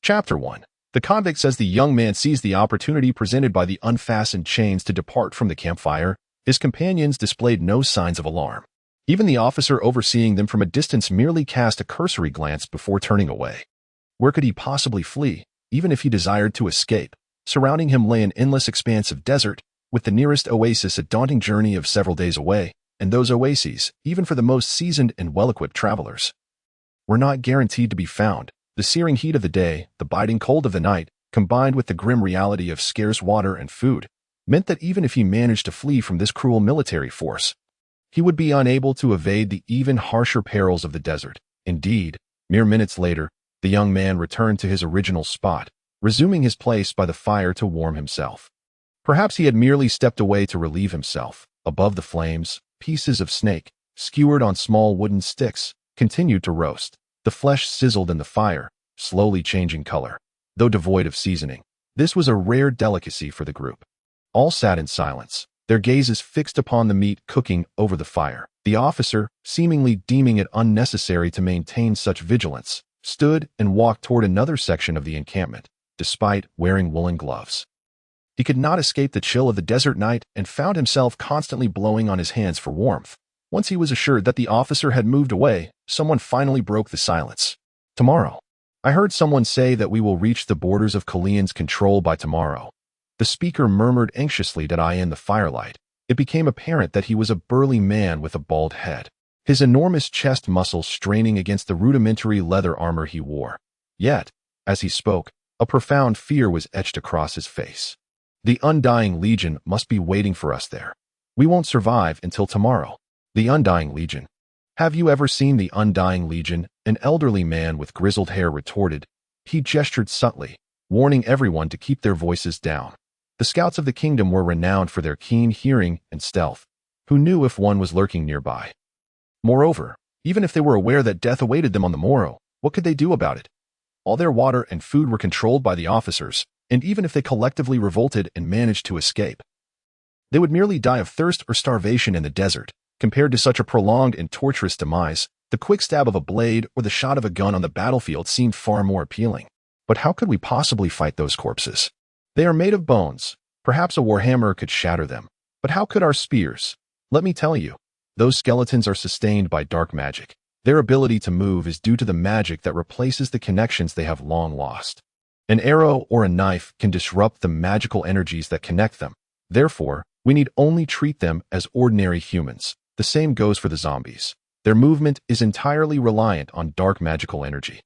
Chapter 1. The convict says the young man sees the opportunity presented by the unfastened chains to depart from the campfire. His companions displayed no signs of alarm. Even the officer overseeing them from a distance merely cast a cursory glance before turning away. Where could he possibly flee, even if he desired to escape? Surrounding him lay an endless expanse of desert, with the nearest oasis a daunting journey of several days away, and those oases, even for the most seasoned and well-equipped travelers, were not guaranteed to be found. The searing heat of the day, the biting cold of the night, combined with the grim reality of scarce water and food, meant that even if he managed to flee from this cruel military force, he would be unable to evade the even harsher perils of the desert. Indeed, mere minutes later, the young man returned to his original spot, resuming his place by the fire to warm himself. Perhaps he had merely stepped away to relieve himself. Above the flames, pieces of snake, skewered on small wooden sticks, continued to roast. The flesh sizzled in the fire, slowly changing color, though devoid of seasoning. This was a rare delicacy for the group. All sat in silence, their gazes fixed upon the meat cooking over the fire. The officer, seemingly deeming it unnecessary to maintain such vigilance, stood and walked toward another section of the encampment, despite wearing woolen gloves. He could not escape the chill of the desert night and found himself constantly blowing on his hands for warmth. Once he was assured that the officer had moved away, someone finally broke the silence. Tomorrow. I heard someone say that we will reach the borders of Calian's control by tomorrow. The speaker murmured anxiously that in the firelight, it became apparent that he was a burly man with a bald head, his enormous chest muscles straining against the rudimentary leather armor he wore. Yet, as he spoke, a profound fear was etched across his face. The Undying Legion must be waiting for us there. We won't survive until tomorrow. The Undying Legion. Have you ever seen the Undying Legion? An elderly man with grizzled hair retorted. He gestured subtly, warning everyone to keep their voices down. The scouts of the kingdom were renowned for their keen hearing and stealth. Who knew if one was lurking nearby? Moreover, even if they were aware that death awaited them on the morrow, what could they do about it? All their water and food were controlled by the officers, and even if they collectively revolted and managed to escape, they would merely die of thirst or starvation in the desert. Compared to such a prolonged and torturous demise, the quick stab of a blade or the shot of a gun on the battlefield seemed far more appealing. But how could we possibly fight those corpses? They are made of bones. Perhaps a warhammer could shatter them. But how could our spears? Let me tell you, those skeletons are sustained by dark magic. Their ability to move is due to the magic that replaces the connections they have long lost. An arrow or a knife can disrupt the magical energies that connect them. Therefore, we need only treat them as ordinary humans. The same goes for the zombies. Their movement is entirely reliant on dark magical energy.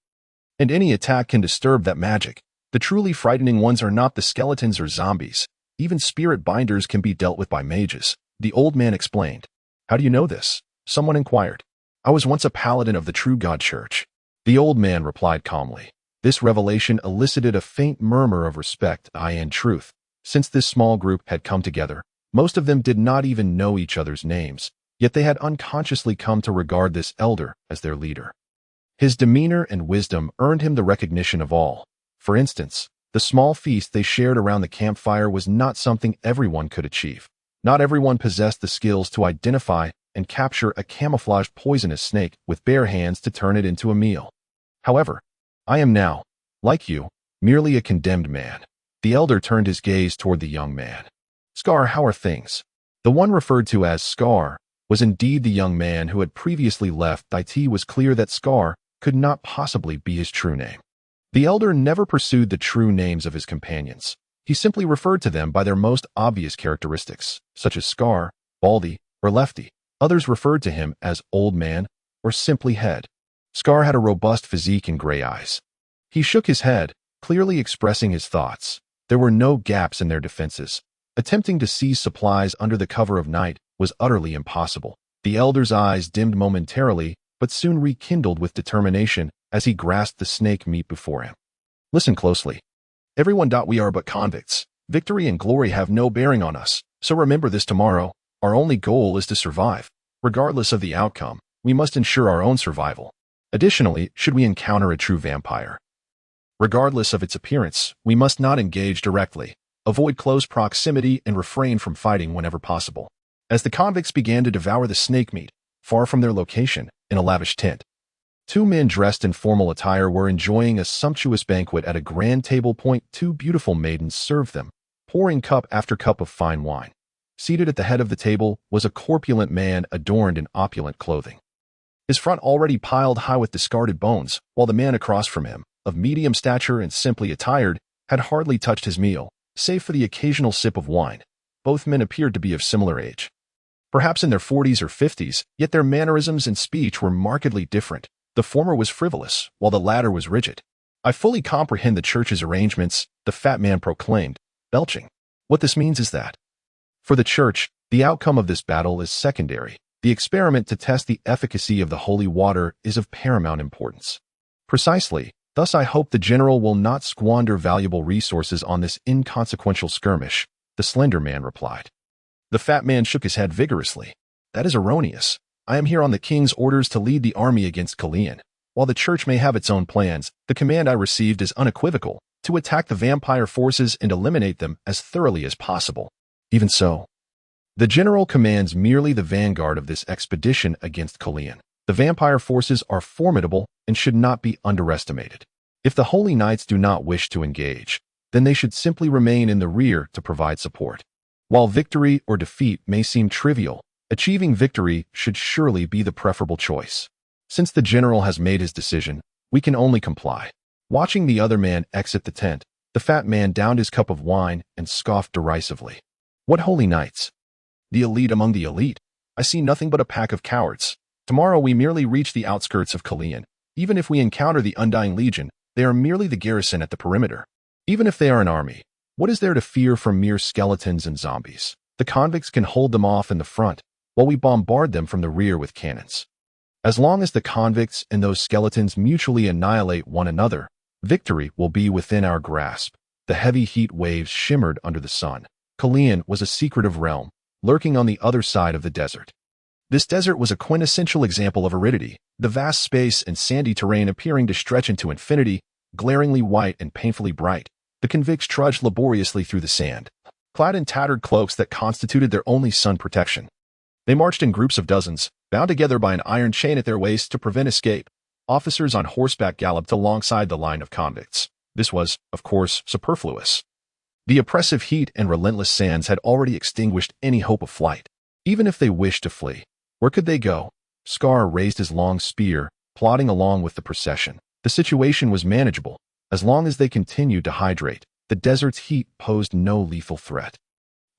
And any attack can disturb that magic. The truly frightening ones are not the skeletons or zombies. Even spirit binders can be dealt with by mages. The old man explained. How do you know this? Someone inquired. I was once a paladin of the True God Church. The old man replied calmly. This revelation elicited a faint murmur of respect and truth. Since this small group had come together, most of them did not even know each other's names. Yet they had unconsciously come to regard this elder as their leader. His demeanor and wisdom earned him the recognition of all. For instance, the small feast they shared around the campfire was not something everyone could achieve. Not everyone possessed the skills to identify and capture a camouflaged poisonous snake with bare hands to turn it into a meal. However, I am now, like you, merely a condemned man. The elder turned his gaze toward the young man. Scar, how are things? The one referred to as Scar was indeed the young man who had previously left. It was clear that Scar could not possibly be his true name. The elder never pursued the true names of his companions. He simply referred to them by their most obvious characteristics, such as Scar, Baldy, or Lefty. Others referred to him as Old Man or simply Head. Scar had a robust physique and gray eyes. He shook his head, clearly expressing his thoughts. There were no gaps in their defenses. Attempting to seize supplies under the cover of night was utterly impossible. The elder's eyes dimmed momentarily, but soon rekindled with determination as he grasped the snake meat before him. Listen closely. Everyone. We are but convicts. Victory and glory have no bearing on us. So remember this tomorrow. Our only goal is to survive. Regardless of the outcome, we must ensure our own survival. Additionally, should we encounter a true vampire, regardless of its appearance, we must not engage directly. Avoid close proximity and refrain from fighting whenever possible. As the convicts began to devour the snake meat, far from their location, in a lavish tent, Two men dressed in formal attire were enjoying a sumptuous banquet at a grand table. Two beautiful maidens served them, pouring cup after cup of fine wine. Seated at the head of the table was a corpulent man adorned in opulent clothing, his front already piled high with discarded bones, while the man across from him, of medium stature and simply attired, had hardly touched his meal, save for the occasional sip of wine. Both men appeared to be of similar age, perhaps in their 40s or 50s, yet their mannerisms and speech were markedly different. The former was frivolous, while the latter was rigid. "I fully comprehend the church's arrangements," the fat man proclaimed, belching. "What this means is that, for the church, the outcome of this battle is secondary. The experiment to test the efficacy of the holy water is of paramount importance." "Precisely. Thus I hope the general will not squander valuable resources on this inconsequential skirmish," the slender man replied. The fat man shook his head vigorously. "That is erroneous. I am here on the king's orders to lead the army against Calian. While the church may have its own plans, the command I received is unequivocal: to attack the vampire forces and eliminate them as thoroughly as possible. Even so, the general commands merely the vanguard of this expedition against Calian. The vampire forces are formidable and should not be underestimated. If the holy knights do not wish to engage, then they should simply remain in the rear to provide support. While victory or defeat may seem trivial, achieving victory should surely be the preferable choice. Since the general has made his decision, we can only comply." Watching the other man exit the tent, the fat man downed his cup of wine and scoffed derisively. "What holy knights? The elite among the elite? I see nothing but a pack of cowards. Tomorrow we merely reach the outskirts of Calian. Even if we encounter the Undying Legion, they are merely the garrison at the perimeter. Even if they are an army, what is there to fear from mere skeletons and zombies? The convicts can hold them off in the front, while we bombard them from the rear with cannons. As long as the convicts and those skeletons mutually annihilate one another, victory will be within our grasp." The heavy heat waves shimmered under the sun. Calian was a secretive realm, lurking on the other side of the desert. This desert was a quintessential example of aridity, the vast space and sandy terrain appearing to stretch into infinity, glaringly white and painfully bright. The convicts trudged laboriously through the sand, clad in tattered cloaks that constituted their only sun protection. They marched in groups of dozens, bound together by an iron chain at their waists to prevent escape. Officers on horseback galloped alongside the line of convicts. This was, of course, superfluous. The oppressive heat and relentless sands had already extinguished any hope of flight. Even if they wished to flee, where could they go? Scar raised his long spear, plodding along with the procession. The situation was manageable. As long as they continued to hydrate, the desert's heat posed no lethal threat.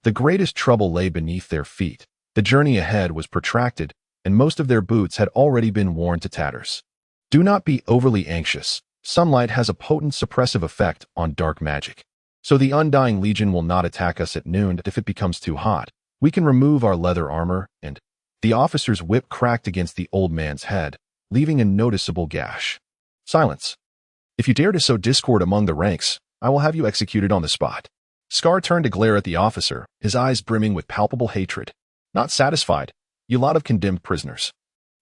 The greatest trouble lay beneath their feet. The journey ahead was protracted, and most of their boots had already been worn to tatters. Do not be overly anxious. Sunlight has a potent suppressive effect on dark magic. So the Undying Legion will not attack us at noon if it becomes too hot. We can remove our leather armor and... The officer's whip cracked against the old man's head, leaving a noticeable gash. "Silence. If you dare to sow discord among the ranks, I will have you executed on the spot." Scar turned to glare at the officer, his eyes brimming with palpable hatred. "Not satisfied, you lot of condemned prisoners.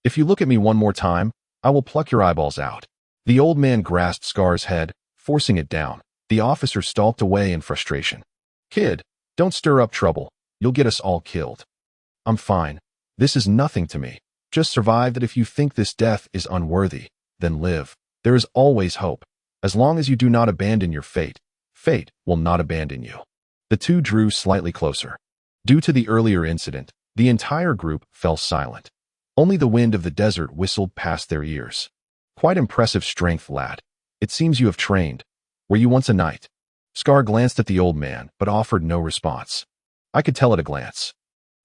If you look at me one more time, I will pluck your eyeballs out." The old man grasped Scar's head, forcing it down. The officer stalked away in frustration. "Kid, don't stir up trouble. You'll get us all killed." "I'm fine. This is nothing to me. Just survive that. If you think this death is unworthy, then live. There is always hope. As long as you do not abandon your fate, fate will not abandon you." The two drew slightly closer. Due to the earlier incident, the entire group fell silent. Only the wind of the desert whistled past their ears. "Quite impressive strength, lad. It seems you have trained. Were you once a knight?" Scar glanced at the old man, but offered no response. I could tell at a glance.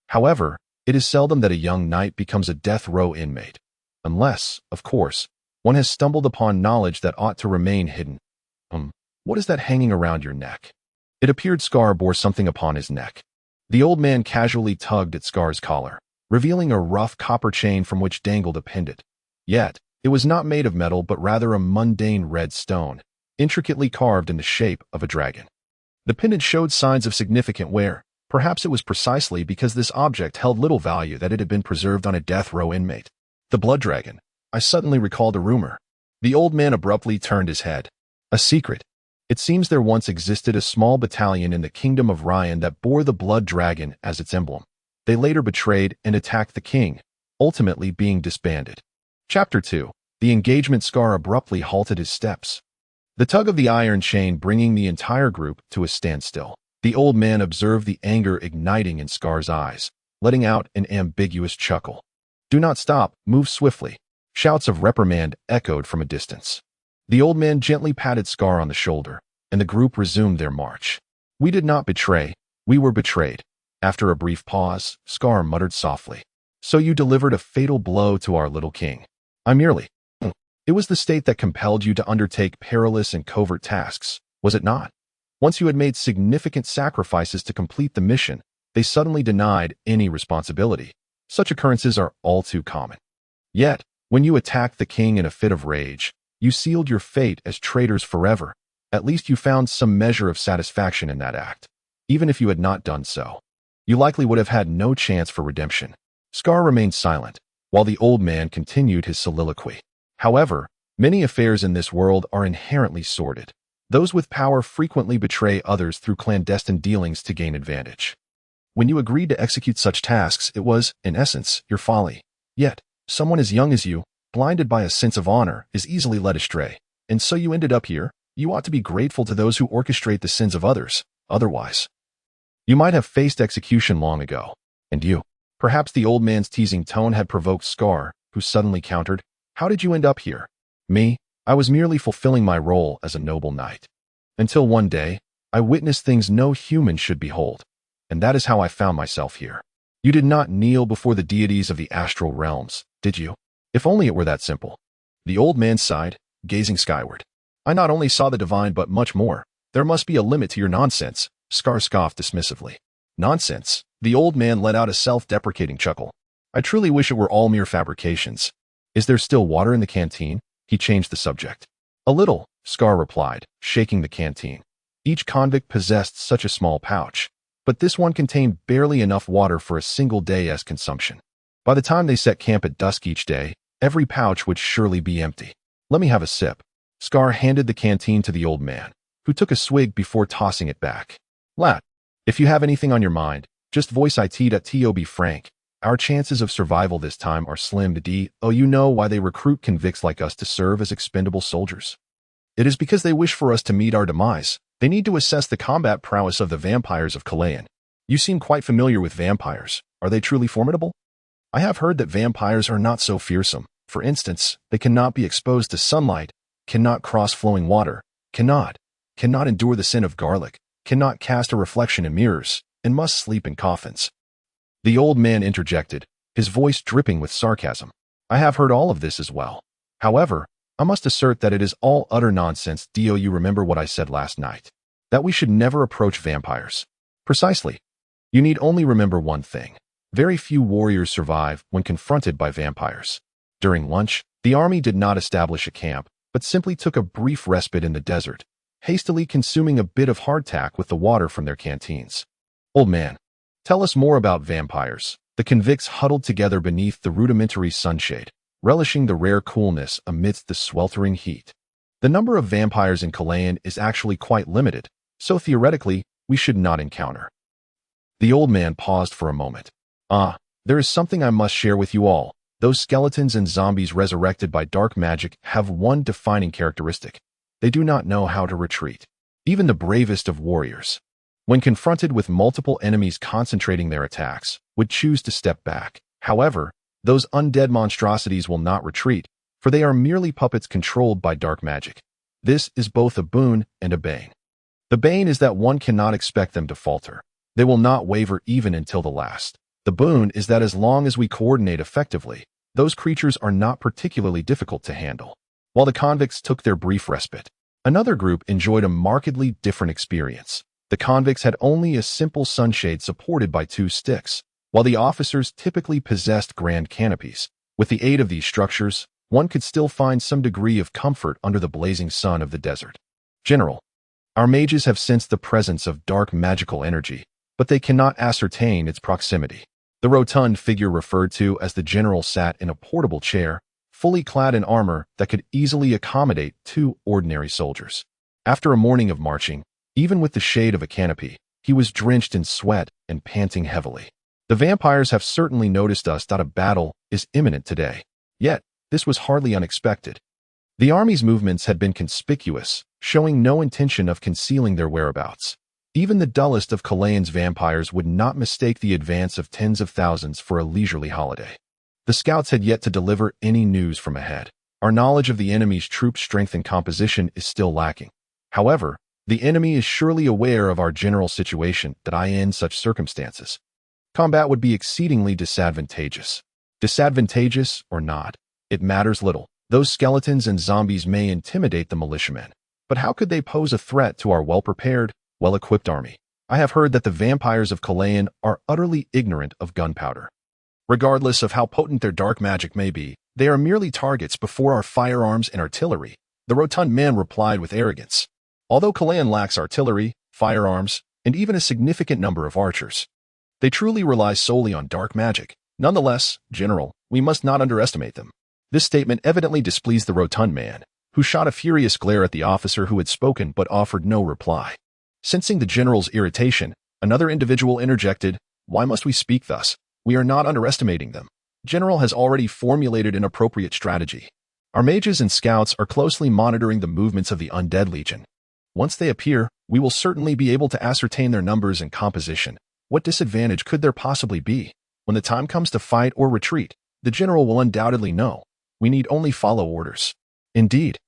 However, it is seldom that a young knight becomes a death row inmate. Unless, of course, one has stumbled upon knowledge that ought to remain hidden. What is that hanging around your neck?" It appeared Scar bore something upon his neck. The old man casually tugged at Scar's collar, revealing a rough copper chain from which dangled a pendant. Yet, it was not made of metal but rather a mundane red stone, intricately carved in the shape of a dragon. The pendant showed signs of significant wear. Perhaps it was precisely because this object held little value that it had been preserved on a death row inmate. The blood dragon. I suddenly recalled a rumor. The old man abruptly turned his head. A secret. It seems there once existed a small battalion in the kingdom of Ryan that bore the blood dragon as its emblem. They later betrayed and attacked the king, ultimately being disbanded. Chapter 2. The engagement Scar abruptly halted his steps. The tug of the iron chain bringing the entire group to a standstill. The old man observed the anger igniting in Scar's eyes, letting out an ambiguous chuckle. "Do not stop, move swiftly." Shouts of reprimand echoed from a distance. The old man gently patted Scar on the shoulder, and the group resumed their march. "We did not betray, we were betrayed." After a brief pause, Scar muttered softly. "So you delivered a fatal blow to our little king." "I merely." "It was the state that compelled you to undertake perilous and covert tasks, was it not? Once you had made significant sacrifices to complete the mission, they suddenly denied any responsibility. Such occurrences are all too common. Yet, when you attacked the king in a fit of rage, you sealed your fate as traitors forever. At least you found some measure of satisfaction in that act. Even if you had not done so, you likely would have had no chance for redemption." Scar remained silent, while the old man continued his soliloquy. "However, many affairs in this world are inherently sordid. Those with power frequently betray others through clandestine dealings to gain advantage. When you agreed to execute such tasks, it was, in essence, your folly. Yet, someone as young as you, blinded by a sense of honor, is easily led astray. And so you ended up here. You ought to be grateful to those who orchestrate the sins of others. Otherwise, you might have faced execution long ago. And you." Perhaps the old man's teasing tone had provoked Scar, who suddenly countered, "How did you end up here?" "Me? I was merely fulfilling my role as a noble knight. Until one day, I witnessed things no human should behold. And that is how I found myself here." "You did not kneel before the deities of the astral realms, did you? If only it were that simple." The old man sighed, gazing skyward. "I not only saw the divine but much more. There must be a limit to your nonsense," Scar scoffed dismissively. "Nonsense?" The old man let out a self-deprecating chuckle. "I truly wish it were all mere fabrications. Is there still water in the canteen?" He changed the subject. "A little," Scar replied, shaking the canteen. Each convict possessed such a small pouch, but this one contained barely enough water for a single day's consumption. By the time they set camp at dusk each day, every pouch would surely be empty. "Let me have a sip." Scar handed the canteen to the old man, who took a swig before tossing it back. "Lad, if you have anything on your mind, just voice it. To be frank, our chances of survival this time are slim to oh, you know why they recruit convicts like us to serve as expendable soldiers. It is because they wish for us to meet our demise. They need to assess the combat prowess of the vampires of Calian. You seem quite familiar with vampires. Are they truly formidable?" "I have heard that vampires are not so fearsome. For instance, they cannot be exposed to sunlight, cannot cross flowing water, cannot endure the scent of garlic, cannot cast a reflection in mirrors, and must sleep in coffins." The old man interjected, his voice dripping with sarcasm. "I have heard all of this as well. However, I must assert that it is all utter nonsense. Do you remember what I said last night? That we should never approach vampires." "Precisely. You need only remember one thing. Very few warriors survive when confronted by vampires." During lunch, the army did not establish a camp, but simply took a brief respite in the desert, hastily consuming a bit of hardtack with the water from their canteens. "Old man, tell us more about vampires." The convicts huddled together beneath the rudimentary sunshade, relishing the rare coolness amidst the sweltering heat. "The number of vampires in Calian is actually quite limited, so theoretically, we should not encounter." The old man paused for a moment. There is something I must share with you all. Those skeletons and zombies resurrected by dark magic have one defining characteristic. They do not know how to retreat. Even the bravest of warriors, when confronted with multiple enemies concentrating their attacks, would choose to step back. However, those undead monstrosities will not retreat, for they are merely puppets controlled by dark magic. This is both a boon and a bane. The bane is that one cannot expect them to falter. They will not waver even until the last. The boon is that as long as we coordinate effectively, those creatures are not particularly difficult to handle. While the convicts took their brief respite, another group enjoyed a markedly different experience. The convicts had only a simple sunshade supported by 2 sticks, while the officers typically possessed grand canopies. With the aid of these structures, one could still find some degree of comfort under the blazing sun of the desert. "General, our mages have sensed the presence of dark magical energy, but they cannot ascertain its proximity." The rotund figure referred to as the general sat in a portable chair, fully clad in armor that could easily accommodate 2 ordinary soldiers. After a morning of marching, even with the shade of a canopy, he was drenched in sweat and panting heavily. "The vampires have certainly noticed us that a battle is imminent today. Yet, This was hardly unexpected. The army's movements had been conspicuous, showing no intention of concealing their whereabouts. Even the dullest of Calian's vampires would not mistake the advance of tens of thousands for a leisurely holiday. The scouts had yet to deliver any news from ahead. Our knowledge of the enemy's troop strength and composition is still lacking. However, the enemy is surely aware of our general situation that in such circumstances, combat would be exceedingly disadvantageous. Disadvantageous or not, it matters little. Those skeletons and zombies may intimidate the militiamen, but how could they pose a threat to our well-prepared, well-equipped army? I have heard that the vampires of Calian are utterly ignorant of gunpowder. Regardless of how potent their dark magic may be, they are merely targets before our firearms and artillery, the rotund man replied with arrogance. Although Calian lacks artillery, firearms, and even a significant number of archers, they truly rely solely on dark magic. Nonetheless, General, we must not underestimate them. This statement evidently displeased the rotund man, who shot a furious glare at the officer who had spoken but offered no reply. Sensing the general's irritation, another individual interjected, "Why must we speak thus? We are not underestimating them. General has already formulated an appropriate strategy. Our mages and scouts are closely monitoring the movements of the Undead Legion. Once they appear, we will certainly be able to ascertain their numbers and composition. What disadvantage could there possibly be? When the time comes to fight or retreat, the general will undoubtedly know. We need only follow orders." Indeed.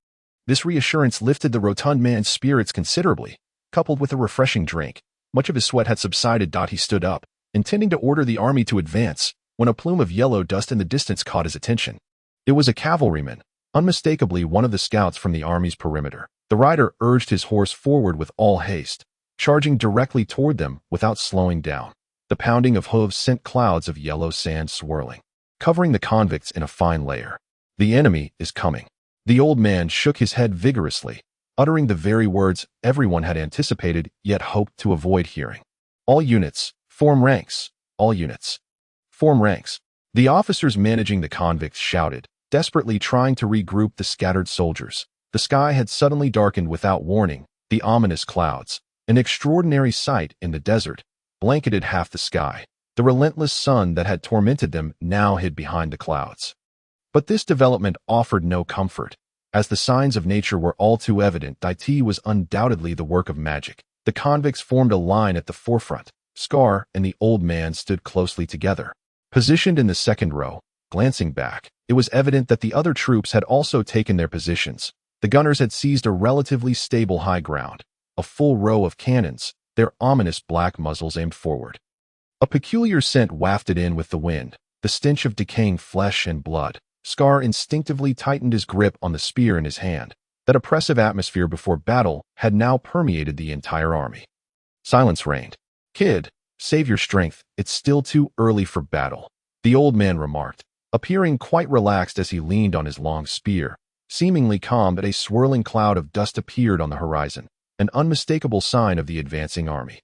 This reassurance lifted the rotund man's spirits considerably. Coupled with a refreshing drink, much of his sweat had subsided. He stood up, intending to order the army to advance, when a plume of yellow dust in the distance caught his attention. It was a cavalryman, unmistakably one of the scouts from the army's perimeter. The rider urged his horse forward with all haste, charging directly toward them without slowing down. The pounding of hooves sent clouds of yellow sand swirling, covering the convicts in a fine layer. The enemy is coming. The old man shook his head vigorously, uttering the very words everyone had anticipated yet hoped to avoid hearing. All units, form ranks. All units, form ranks. The officers managing the convicts shouted, desperately trying to regroup the scattered soldiers. The sky had suddenly darkened without warning. The ominous clouds, an extraordinary sight in the desert, blanketed half the sky. The relentless sun that had tormented them now hid behind the clouds. But this development offered no comfort. As the signs of nature were all too evident, it was undoubtedly the work of magic. The convicts formed a line at the forefront. Scar and the old man stood closely together. Positioned in the second row, glancing back, it was evident that the other troops had also taken their positions. The gunners had seized a relatively stable high ground, a full row of cannons, their ominous black muzzles aimed forward. A peculiar scent wafted in with the wind, the stench of decaying flesh and blood. Scar instinctively tightened his grip on the spear in his hand. That oppressive atmosphere before battle had now permeated the entire army. Silence reigned. "Kid, save your strength, it's still too early for battle," the old man remarked, appearing quite relaxed as he leaned on his long spear. Seemingly calm, but a swirling cloud of dust appeared on the horizon, an unmistakable sign of the advancing army.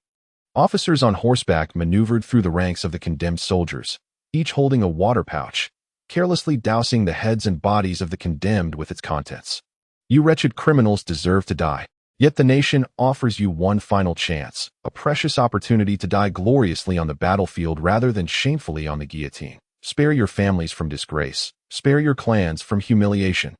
Officers on horseback maneuvered through the ranks of the condemned soldiers, each holding a water pouch, carelessly dousing the heads and bodies of the condemned with its contents. "You wretched criminals deserve to die. Yet the nation offers you one final chance, a precious opportunity to die gloriously on the battlefield rather than shamefully on the guillotine. Spare your families from disgrace. Spare your clans from humiliation."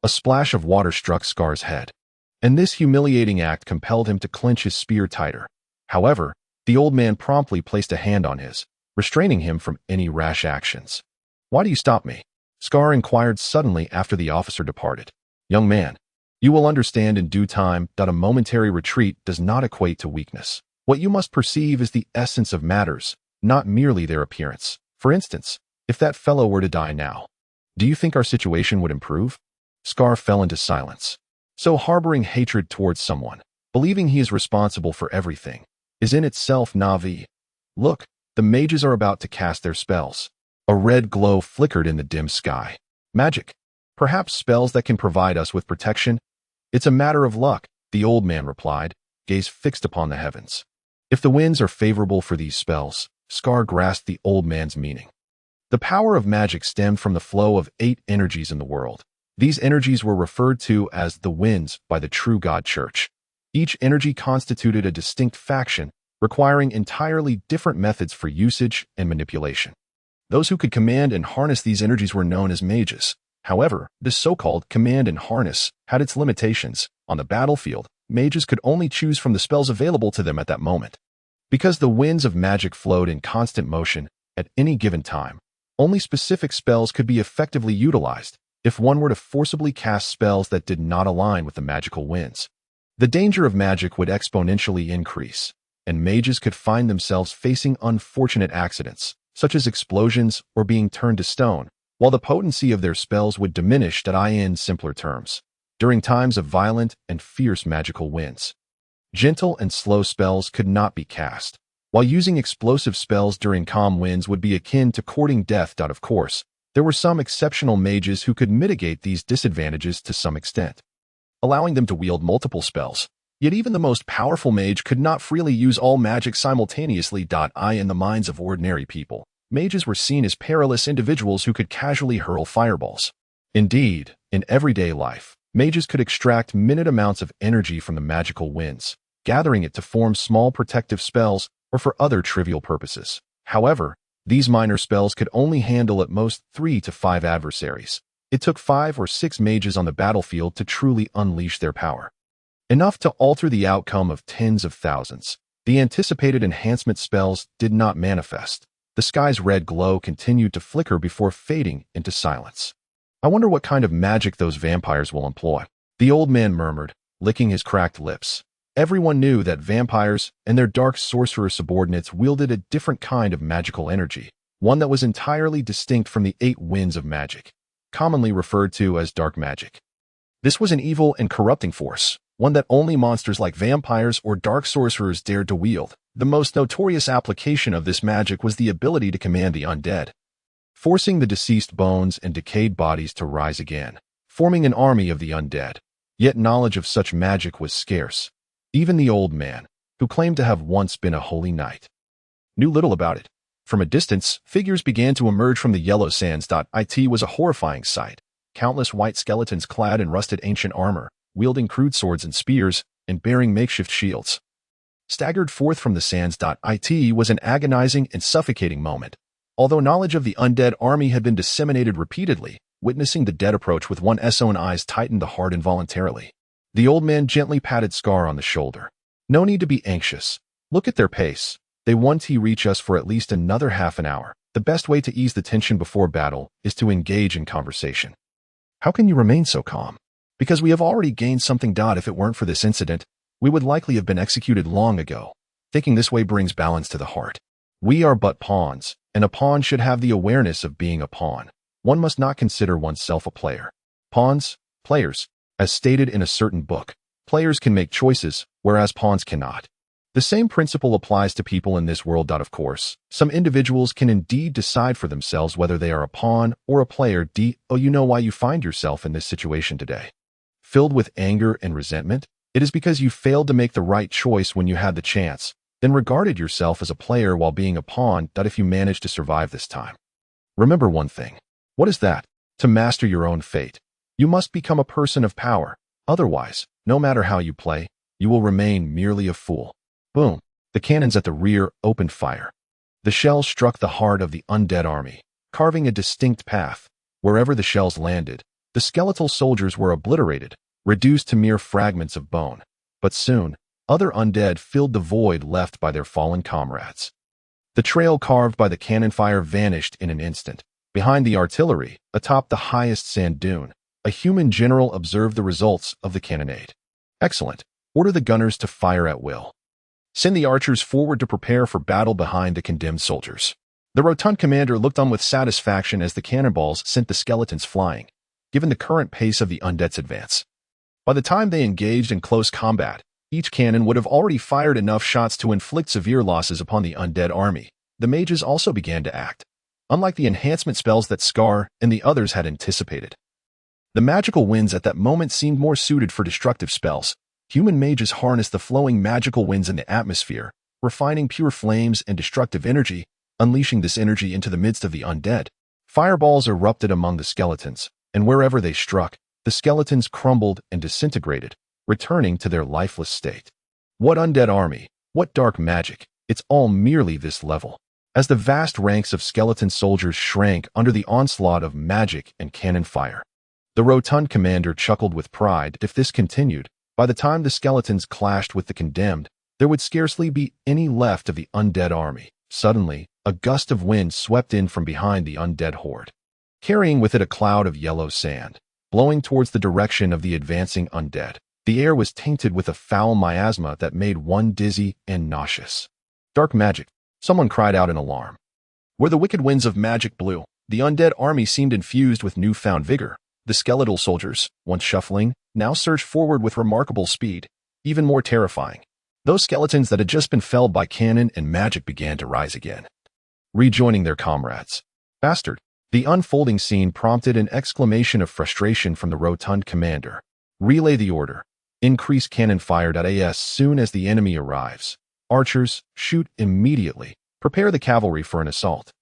A splash of water struck Scar's head, and this humiliating act compelled him to clench his spear tighter. However, the old man promptly placed a hand on his, restraining him from any rash actions. "Why do you stop me?" Scar inquired suddenly after the officer departed. "Young man, you will understand in due time that a momentary retreat does not equate to weakness. What you must perceive is the essence of matters, not merely their appearance. For instance, if that fellow were to die now, do you think our situation would improve?" Scar fell into silence. So harboring hatred towards someone, believing he is responsible for everything, is in itself naive. Look, the mages are about to cast their spells. A red glow flickered in the dim sky. Magic. Perhaps spells that can provide us with protection. "It's a matter of luck," the old man replied, gaze fixed upon the heavens. If the winds are favorable for these spells, Scar grasped the old man's meaning. The power of magic stemmed from the flow of 8 energies in the world. These energies were referred to as the winds by the true God Church. Each energy constituted a distinct faction, requiring entirely different methods for usage and manipulation. Those who could command and harness these energies were known as mages. However, this so-called command and harness had its limitations. On the battlefield, mages could only choose from the spells available to them at that moment. Because the winds of magic flowed in constant motion at any given time, only specific spells could be effectively utilized. If one were to forcibly cast spells that did not align with the magical winds, the danger of magic would exponentially increase, and mages could find themselves facing unfortunate accidents, such as explosions or being turned to stone, while the potency of their spells would diminish. In simpler terms, during times of violent and fierce magical winds, gentle and slow spells could not be cast, while using explosive spells during calm winds would be akin to courting death. Of course, there were some exceptional mages who could mitigate these disadvantages to some extent, allowing them to wield multiple spells. Yet even the most powerful mage could not freely use all magic simultaneously. In the minds of ordinary people, mages were seen as perilous individuals who could casually hurl fireballs. Indeed, in everyday life, mages could extract minute amounts of energy from the magical winds, gathering it to form small protective spells or for other trivial purposes. However, these minor spells could only handle at most 3 to 5 adversaries. It took 5 or 6 mages on the battlefield to truly unleash their power, enough to alter the outcome of tens of thousands. The anticipated enhancement spells did not manifest. The sky's red glow continued to flicker before fading into silence. I wonder what kind of magic those vampires will employ, the old man murmured, licking his cracked lips. Everyone knew that vampires and their dark sorcerer subordinates wielded a different kind of magical energy, one that was entirely distinct from the 8 winds of magic, commonly referred to as dark magic. This was an evil and corrupting force, one that only monsters like vampires or dark sorcerers dared to wield. The most notorious application of this magic was the ability to command the undead, forcing the deceased bones and decayed bodies to rise again, forming an army of the undead. Yet knowledge of such magic was scarce. Even the old man, who claimed to have once been a holy knight, knew little about it. From a distance, figures began to emerge from the yellow sands. It was a horrifying sight. Countless white skeletons clad in rusted ancient armor, wielding crude swords and spears, and bearing makeshift shields, staggered forth from the sands. It was an agonizing and suffocating moment. Although knowledge of the undead army had been disseminated repeatedly, witnessing the dead approach with one's own eyes tightened the heart involuntarily. The old man gently patted Scar on the shoulder. No need to be anxious. Look at their pace. They won't reach us for at least another half an hour. The best way to ease the tension before battle is to engage in conversation. How can you remain so calm? Because we have already gained something. If it weren't for this incident, we would likely have been executed long ago. Thinking this way brings balance to the heart. We are but pawns, and a pawn should have the awareness of being a pawn. One must not consider oneself a player. Pawns, players. As stated in a certain book, players can make choices, whereas pawns cannot. The same principle applies to people in this world. Of course, some individuals can indeed decide for themselves whether they are a pawn or a player. You know why you find yourself in this situation today, filled with anger and resentment? It is because you failed to make the right choice when you had the chance, then regarded yourself as a player while being a pawn. If you manage to survive this time, remember one thing. What is that? To master your own fate, you must become a person of power. Otherwise, no matter how you play, you will remain merely a fool. Boom! The cannons at the rear opened fire. The shells struck the heart of the undead army, carving a distinct path. Wherever the shells landed, the skeletal soldiers were obliterated, reduced to mere fragments of bone. But soon, other undead filled the void left by their fallen comrades. The trail carved by the cannon fire vanished in an instant. Behind the artillery, atop the highest sand dune, a human general observed the results of the cannonade. Excellent. Order the gunners to fire at will. Send the archers forward to prepare for battle behind the condemned soldiers. The rotund commander looked on with satisfaction as the cannonballs sent the skeletons flying, given the current pace of the undead's advance. By the time they engaged in close combat, each cannon would have already fired enough shots to inflict severe losses upon the undead army. The mages also began to act, unlike the enhancement spells that Scar and the others had anticipated. The magical winds at that moment seemed more suited for destructive spells. Human mages harnessed the flowing magical winds in the atmosphere, refining pure flames and destructive energy, unleashing this energy into the midst of the undead. Fireballs erupted among the skeletons, and wherever they struck, the skeletons crumbled and disintegrated, returning to their lifeless state. What undead army? What dark magic? It's all merely this level. As the vast ranks of skeleton soldiers shrank under the onslaught of magic and cannon fire, The rotund commander chuckled with pride. If this continued, by the time the skeletons clashed with the condemned, there would scarcely be any left of the undead army. Suddenly, a gust of wind swept in from behind the undead horde, carrying with it a cloud of yellow sand, blowing towards the direction of the advancing undead. The air was tainted with a foul miasma that made one dizzy and nauseous. Dark magic, someone cried out in alarm. Where the wicked winds of magic blew, the undead army seemed infused with newfound vigor. The skeletal soldiers, once shuffling, now surged forward with remarkable speed, even more terrifying. Those skeletons that had just been felled by cannon and magic began to rise again, rejoining their comrades. Bastard! The unfolding scene prompted an exclamation of frustration from the rotund commander. Relay the order. Increase cannon fire as soon as the enemy arrives. Archers, shoot immediately. Prepare the cavalry for an assault.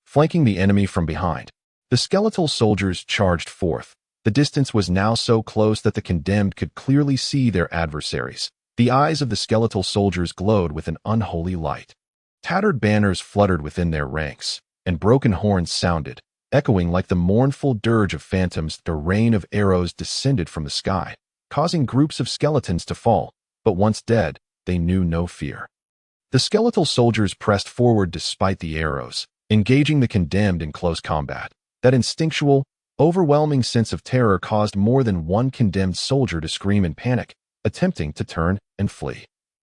Flanking the enemy from behind. The skeletal soldiers charged forth. The distance was now so close that the condemned could clearly see their adversaries. The eyes of the skeletal soldiers glowed with an unholy light. Tattered banners fluttered within their ranks, and broken horns sounded, echoing like the mournful dirge of phantoms. The rain of arrows descended from the sky, causing groups of skeletons to fall, but once dead, they knew no fear. The skeletal soldiers pressed forward despite the arrows, engaging the condemned in close combat. That instinctual, overwhelming sense of terror caused more than one condemned soldier to scream in panic, attempting to turn and flee.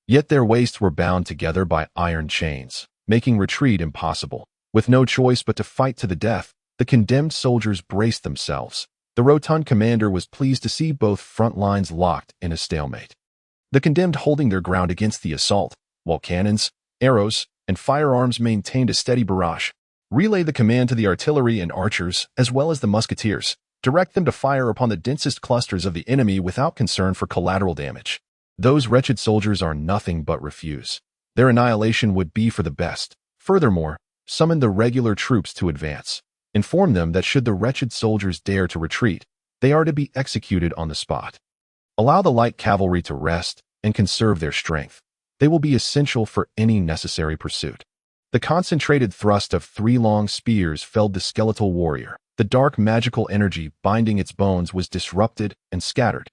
Yet their waists were bound together by iron chains, making retreat impossible. With no choice but to fight to the death, the condemned soldiers braced themselves. The rotund commander was pleased to see both front lines locked in a stalemate. The condemned holding their ground against the assault, while cannons, arrows, and firearms maintained a steady barrage. Relay the command to the artillery and archers, as well as the musketeers. Direct them to fire upon the densest clusters of the enemy without concern for collateral damage. Those wretched soldiers are nothing but refuse. Their annihilation would be for the best. Furthermore, summon the regular troops to advance. Inform them that should the wretched soldiers dare to retreat, they are to be executed on the spot. Allow the light cavalry to rest and conserve their strength. They will be essential for any necessary pursuit. The concentrated thrust of 3 long spears felled the skeletal warrior. The dark magical energy binding its bones was disrupted and scattered,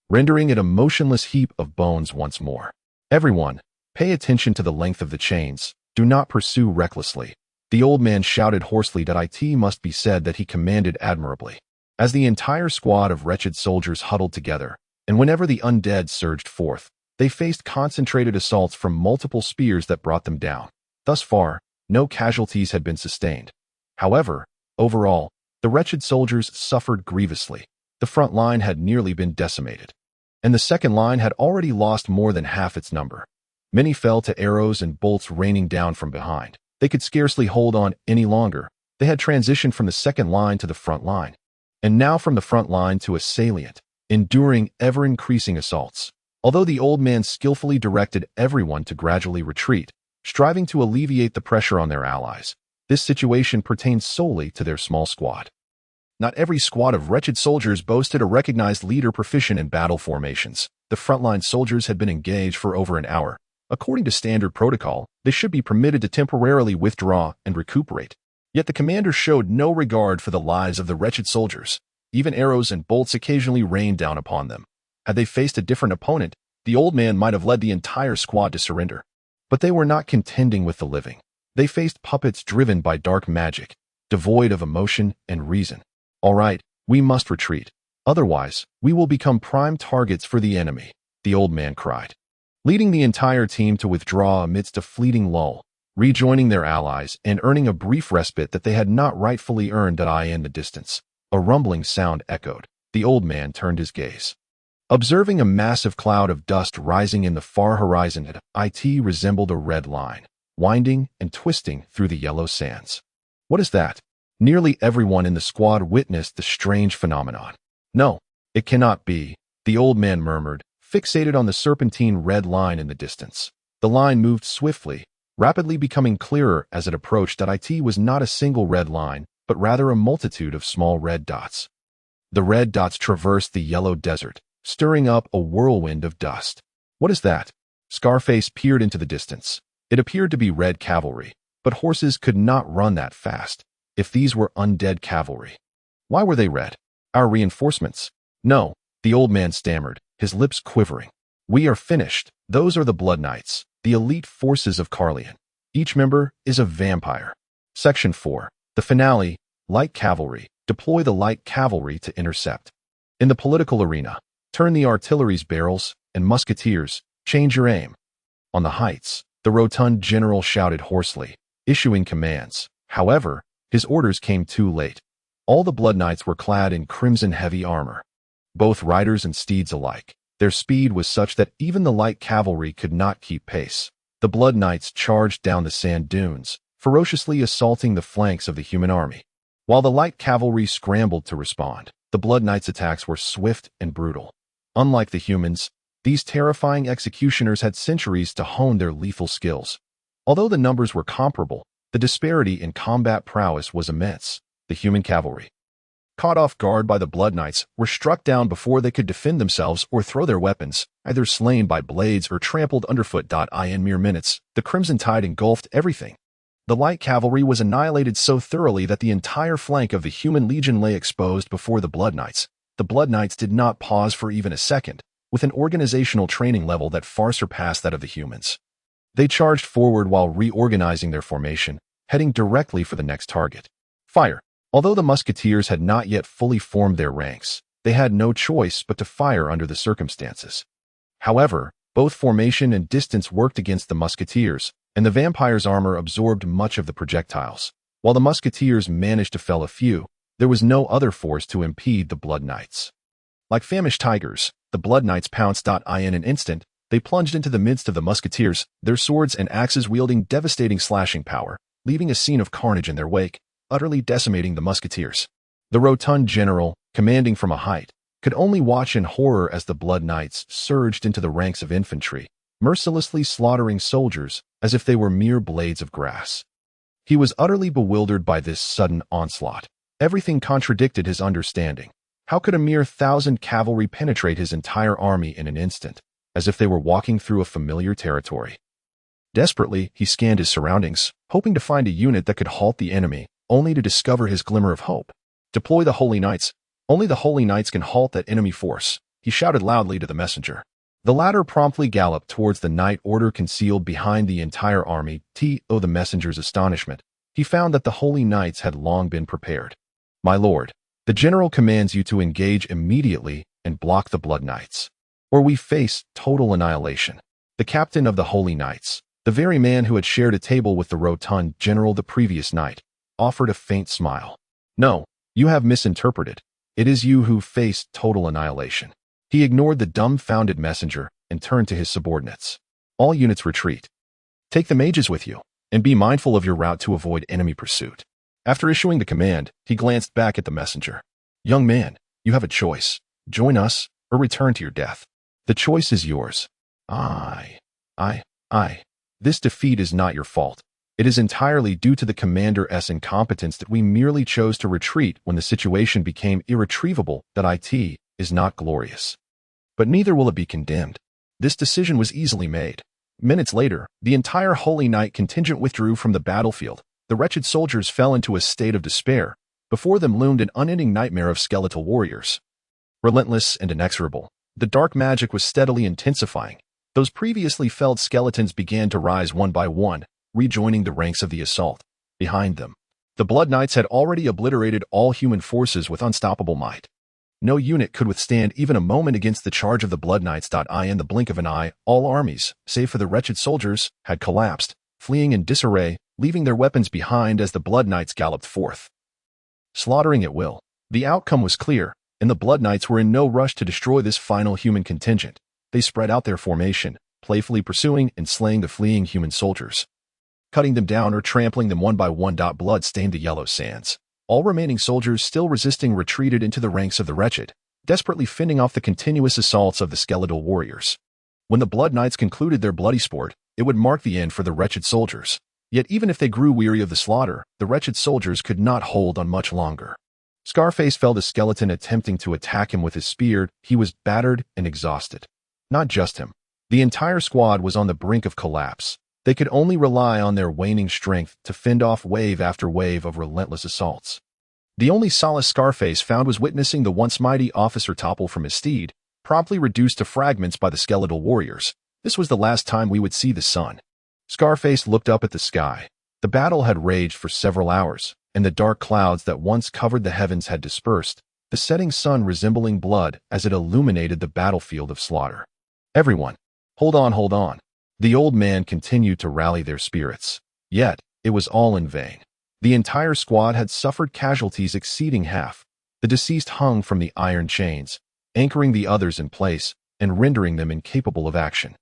rendering it a motionless heap of bones once more. Everyone, pay attention to the length of the chains. Do not pursue recklessly. The old man shouted hoarsely that it must be said that he commanded admirably. As the entire squad of wretched soldiers huddled together, and whenever the undead surged forth, they faced concentrated assaults from multiple spears that brought them down. Thus far, no casualties had been sustained. However, overall, the wretched soldiers suffered grievously. The front line had nearly been decimated, and the second line had already lost more than half its number. Many fell to arrows and bolts raining down from behind. They could scarcely hold on any longer. They had transitioned from the second line to the front line, and now from the front line to a salient, enduring ever-increasing assaults. Although the old man skillfully directed everyone to gradually retreat, striving to alleviate the pressure on their allies, this situation pertained solely to their small squad. Not every squad of wretched soldiers boasted a recognized leader proficient in battle formations. The frontline soldiers had been engaged for over an hour. According to standard protocol, they should be permitted to temporarily withdraw and recuperate. Yet the commander showed no regard for the lives of the wretched soldiers. Even arrows and bolts occasionally rained down upon them. Had they faced a different opponent, the old man might have led the entire squad to surrender. But they were not contending with the living. They faced puppets driven by dark magic, devoid of emotion and reason. All right, we must retreat. Otherwise, we will become prime targets for the enemy, the old man cried, leading the entire team to withdraw amidst a fleeting lull, rejoining their allies and earning a brief respite that they had not rightfully earned. In the distance, a rumbling sound echoed. The old man turned his gaze, observing a massive cloud of dust rising in the far horizon. It resembled a red line, winding and twisting through the yellow sands. What is that? Nearly everyone in the squad witnessed the strange phenomenon. No, it cannot be, the old man murmured, fixated on the serpentine red line in the distance. The line moved swiftly, rapidly becoming clearer as it approached. It was not a single red line, but rather a multitude of small red dots. The red dots traversed the yellow desert, stirring up a whirlwind of dust. What is that? Scarface peered into the distance. It appeared to be red cavalry, but horses could not run that fast. If these were undead cavalry, why were they red? Our reinforcements? No, the old man stammered, his lips quivering. We are finished. Those are the Blood Knights, the elite forces of Calian. Each member is a vampire. Section 4. The finale, Light Cavalry. Deploy the light cavalry to intercept. In the political arena, turn the artillery's barrels, and musketeers, change your aim. On the heights, the rotund general shouted hoarsely, issuing commands. However, his orders came too late. All the Blood Knights were clad in crimson heavy armor. Both riders and steeds alike. Their speed was such that even the light cavalry could not keep pace. The Blood Knights charged down the sand dunes, ferociously assaulting the flanks of the human army. While the light cavalry scrambled to respond, the Blood Knights' attacks were swift and brutal. Unlike the humans, these terrifying executioners had centuries to hone their lethal skills. Although the numbers were comparable, the disparity in combat prowess was immense. The human cavalry, caught off guard by the Blood Knights, were struck down before they could defend themselves or throw their weapons, either slain by blades or trampled underfoot. In mere minutes, the Crimson Tide engulfed everything. The light cavalry was annihilated so thoroughly that the entire flank of the human legion lay exposed before the Blood Knights. The Blood Knights did not pause for even a second, with an organizational training level that far surpassed that of the humans. They charged forward while reorganizing their formation, heading directly for the next target. Fire. Although the musketeers had not yet fully formed their ranks, they had no choice but to fire under the circumstances. However, both formation and distance worked against the musketeers, and the vampires' armor absorbed much of the projectiles. While the musketeers managed to fell a few, there was no other force to impede the Blood Knights. Like famished tigers, the Blood Knights pounced. In an instant, they plunged into the midst of the musketeers, their swords and axes wielding devastating slashing power, leaving a scene of carnage in their wake, utterly decimating the musketeers. The rotund general, commanding from a height, could only watch in horror as the Blood Knights surged into the ranks of infantry, mercilessly slaughtering soldiers as if they were mere blades of grass. He was utterly bewildered by this sudden onslaught. Everything contradicted his understanding. How could a mere 1,000 cavalry penetrate his entire army in an instant, as if they were walking through a familiar territory? Desperately, he scanned his surroundings, hoping to find a unit that could halt the enemy, only to discover his glimmer of hope. Deploy the Holy Knights. Only the Holy Knights can halt that enemy force, he shouted loudly to the messenger. The latter promptly galloped towards the night order concealed behind the entire army. To the messenger's astonishment, he found that the Holy Knights had long been prepared. My lord, the general commands you to engage immediately and block the Blood Knights, or we face total annihilation. The captain of the Holy Knights, the very man who had shared a table with the rotund general the previous night, offered a faint smile. No, you have misinterpreted. It is you who face total annihilation. He ignored the dumbfounded messenger and turned to his subordinates. All units retreat. Take the mages with you, and be mindful of your route to avoid enemy pursuit. After issuing the command, he glanced back at the messenger. Young man, you have a choice. Join us, or return to your death. The choice is yours. This defeat is not your fault. It is entirely due to the commander's incompetence that we merely chose to retreat when the situation became irretrievable. It is not glorious. But neither will it be condemned. This decision was easily made. Minutes later, the entire Holy Knight contingent withdrew from the battlefield. The wretched soldiers fell into a state of despair. Before them loomed an unending nightmare of skeletal warriors. Relentless and inexorable, the dark magic was steadily intensifying. Those previously felled skeletons began to rise one by one, rejoining the ranks of the assault. Behind them, the Blood Knights had already obliterated all human forces with unstoppable might. No unit could withstand even a moment against the charge of the Blood Knights. In the blink of an eye, all armies, save for the wretched soldiers, had collapsed, fleeing in disarray, leaving their weapons behind as the Blood Knights galloped forth. Slaughtering at will, the outcome was clear, and the Blood Knights were in no rush to destroy this final human contingent. They spread out their formation, playfully pursuing and slaying the fleeing human soldiers. Cutting them down or trampling them one by one. Blood stained the yellow sands. All remaining soldiers still resisting retreated into the ranks of the wretched, desperately fending off the continuous assaults of the skeletal warriors. When the Blood Knights concluded their bloody sport, it would mark the end for the wretched soldiers. Yet even if they grew weary of the slaughter, the wretched soldiers could not hold on much longer. Scarface felled a skeleton attempting to attack him with his spear. He was battered and exhausted. Not just him. The entire squad was on the brink of collapse. They could only rely on their waning strength to fend off wave after wave of relentless assaults. The only solace Scarface found was witnessing the once mighty officer topple from his steed, promptly reduced to fragments by the skeletal warriors. This was the last time we would see the sun. Scarface looked up at the sky. The battle had raged for several hours, and the dark clouds that once covered the heavens had dispersed, the setting sun resembling blood as it illuminated the battlefield of slaughter. Everyone, hold on, hold on. The old man continued to rally their spirits. Yet, it was all in vain. The entire squad had suffered casualties exceeding half. The deceased hung from the iron chains, anchoring the others in place and rendering them incapable of action.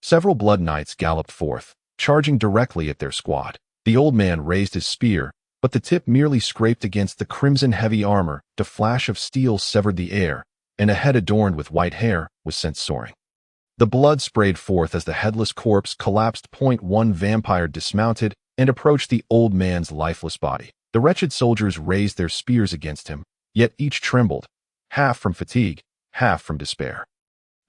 Several blood knights galloped forth, charging directly at their squad. The old man raised his spear, but the tip merely scraped against the crimson heavy armor. The flash of steel severed the air, and a head adorned with white hair was sent soaring. The blood sprayed forth as the headless corpse collapsed. One vampire dismounted and approached the old man's lifeless body. The wretched soldiers raised their spears against him, yet each trembled, half from fatigue, half from despair.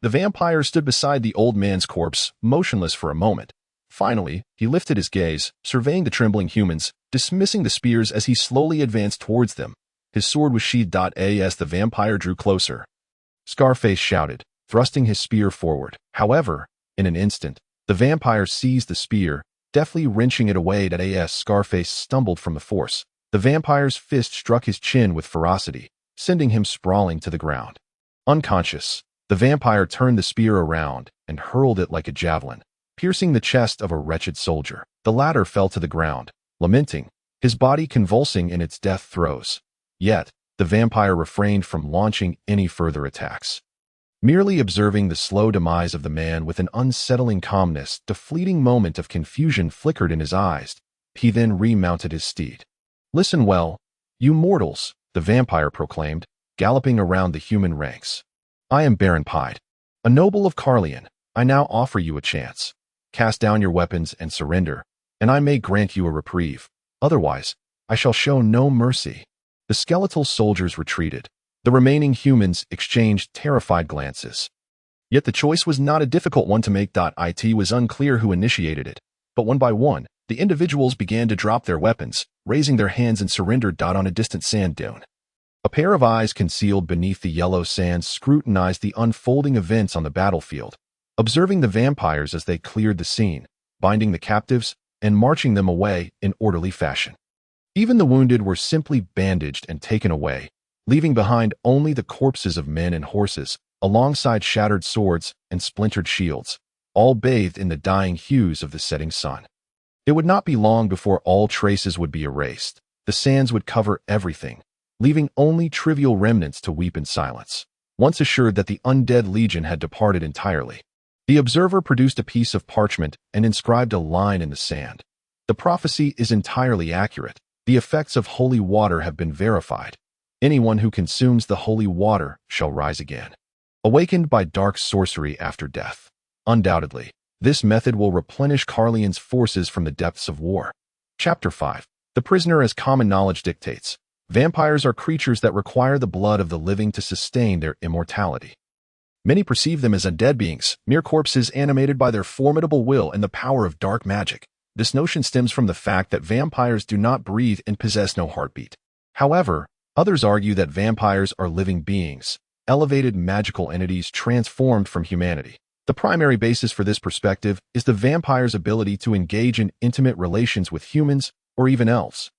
The vampire stood beside the old man's corpse, motionless for a moment. Finally, he lifted his gaze, surveying the trembling humans, dismissing the spears as he slowly advanced towards them. His sword was sheathed. As the vampire drew closer, Scarface shouted, thrusting his spear forward. However, in an instant, the vampire seized the spear, deftly wrenching it away. As Scarface stumbled from the force, the vampire's fist struck his chin with ferocity, sending him sprawling to the ground. Unconscious, the vampire turned the spear around and hurled it like a javelin, piercing the chest of a wretched soldier. The latter fell to the ground, lamenting, his body convulsing in its death throes. Yet, the vampire refrained from launching any further attacks. Merely observing the slow demise of the man with an unsettling calmness, the fleeting moment of confusion flickered in his eyes. He then remounted his steed. "Listen well, you mortals," the vampire proclaimed, galloping around the human ranks. "I am Baron Pied, a noble of Calian. I now offer you a chance. Cast down your weapons and surrender, and I may grant you a reprieve. Otherwise, I shall show no mercy." The skeletal soldiers retreated. The remaining humans exchanged terrified glances. Yet the choice was not a difficult one to make. It was unclear who initiated it, but one by one, the individuals began to drop their weapons, raising their hands and surrendered. On a distant sand dune, a pair of eyes concealed beneath the yellow sands scrutinized the unfolding events on the battlefield, observing the vampires as they cleared the scene, binding the captives, and marching them away in orderly fashion. Even the wounded were simply bandaged and taken away, leaving behind only the corpses of men and horses, alongside shattered swords and splintered shields, all bathed in the dying hues of the setting sun. It would not be long before all traces would be erased. The sands would cover everything, leaving only trivial remnants to weep in silence. Once assured that the undead legion had departed entirely, the observer produced a piece of parchment and inscribed a line in the sand. "The prophecy is entirely accurate. The effects of holy water have been verified. Anyone who consumes the holy water shall rise again, awakened by dark sorcery after death. Undoubtedly, this method will replenish Calian's forces from the depths of war." Chapter 5. The prisoner. As common knowledge dictates, vampires are creatures that require the blood of the living to sustain their immortality. Many perceive them as undead beings, mere corpses animated by their formidable will and the power of dark magic. This notion stems from the fact that vampires do not breathe and possess no heartbeat. However, others argue that vampires are living beings, elevated magical entities transformed from humanity. The primary basis for this perspective is the vampire's ability to engage in intimate relations with humans or even elves.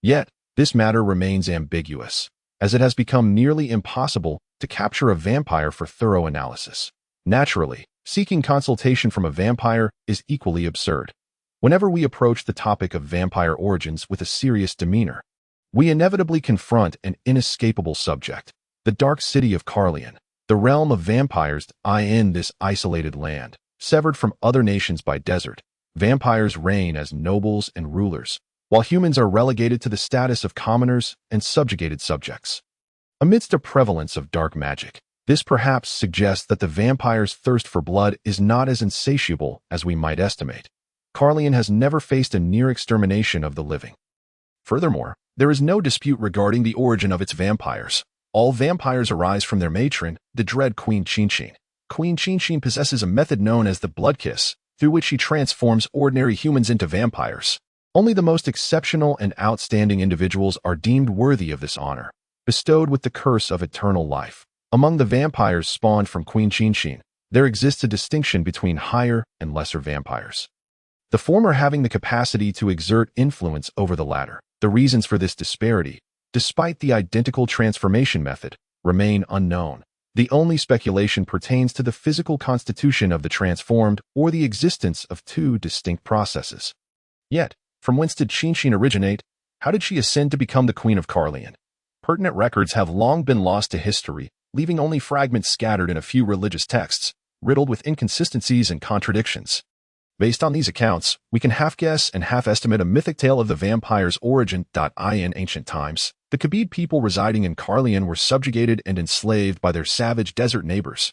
Yet, this matter remains ambiguous, as it has become nearly impossible to capture a vampire for thorough analysis. Naturally, seeking consultation from a vampire is equally absurd. Whenever we approach the topic of vampire origins with a serious demeanor, we inevitably confront an inescapable subject: the dark city of Calian, the realm of vampires. In this isolated land, severed from other nations by desert, vampires reign as nobles and rulers, while humans are relegated to the status of commoners and subjugated subjects. Amidst a prevalence of dark magic, this perhaps suggests that the vampire's thirst for blood is not as insatiable as we might estimate. Calian has never faced a near extermination of the living. Furthermore, there is no dispute regarding the origin of its vampires. All vampires arise from their matron, the dread Queen Chinchin. Queen Chinchin possesses a method known as the blood kiss, through which she transforms ordinary humans into vampires. Only the most exceptional and outstanding individuals are deemed worthy of this honor, bestowed with the curse of eternal life. Among the vampires spawned from Queen Qinshin, there exists a distinction between higher and lesser vampires, the former having the capacity to exert influence over the latter. The reasons for this disparity, despite the identical transformation method, remain unknown. The only speculation pertains to the physical constitution of the transformed or the existence of two distinct processes. Yet, from whence did Qinshin originate? How did she ascend to become the Queen of Calian? Pertinent records have long been lost to history, leaving only fragments scattered in a few religious texts, riddled with inconsistencies and contradictions. Based on these accounts, we can half-guess and half-estimate a mythic tale of the vampire's origin. In ancient times, the Khabib people residing in Calian were subjugated and enslaved by their savage desert neighbors.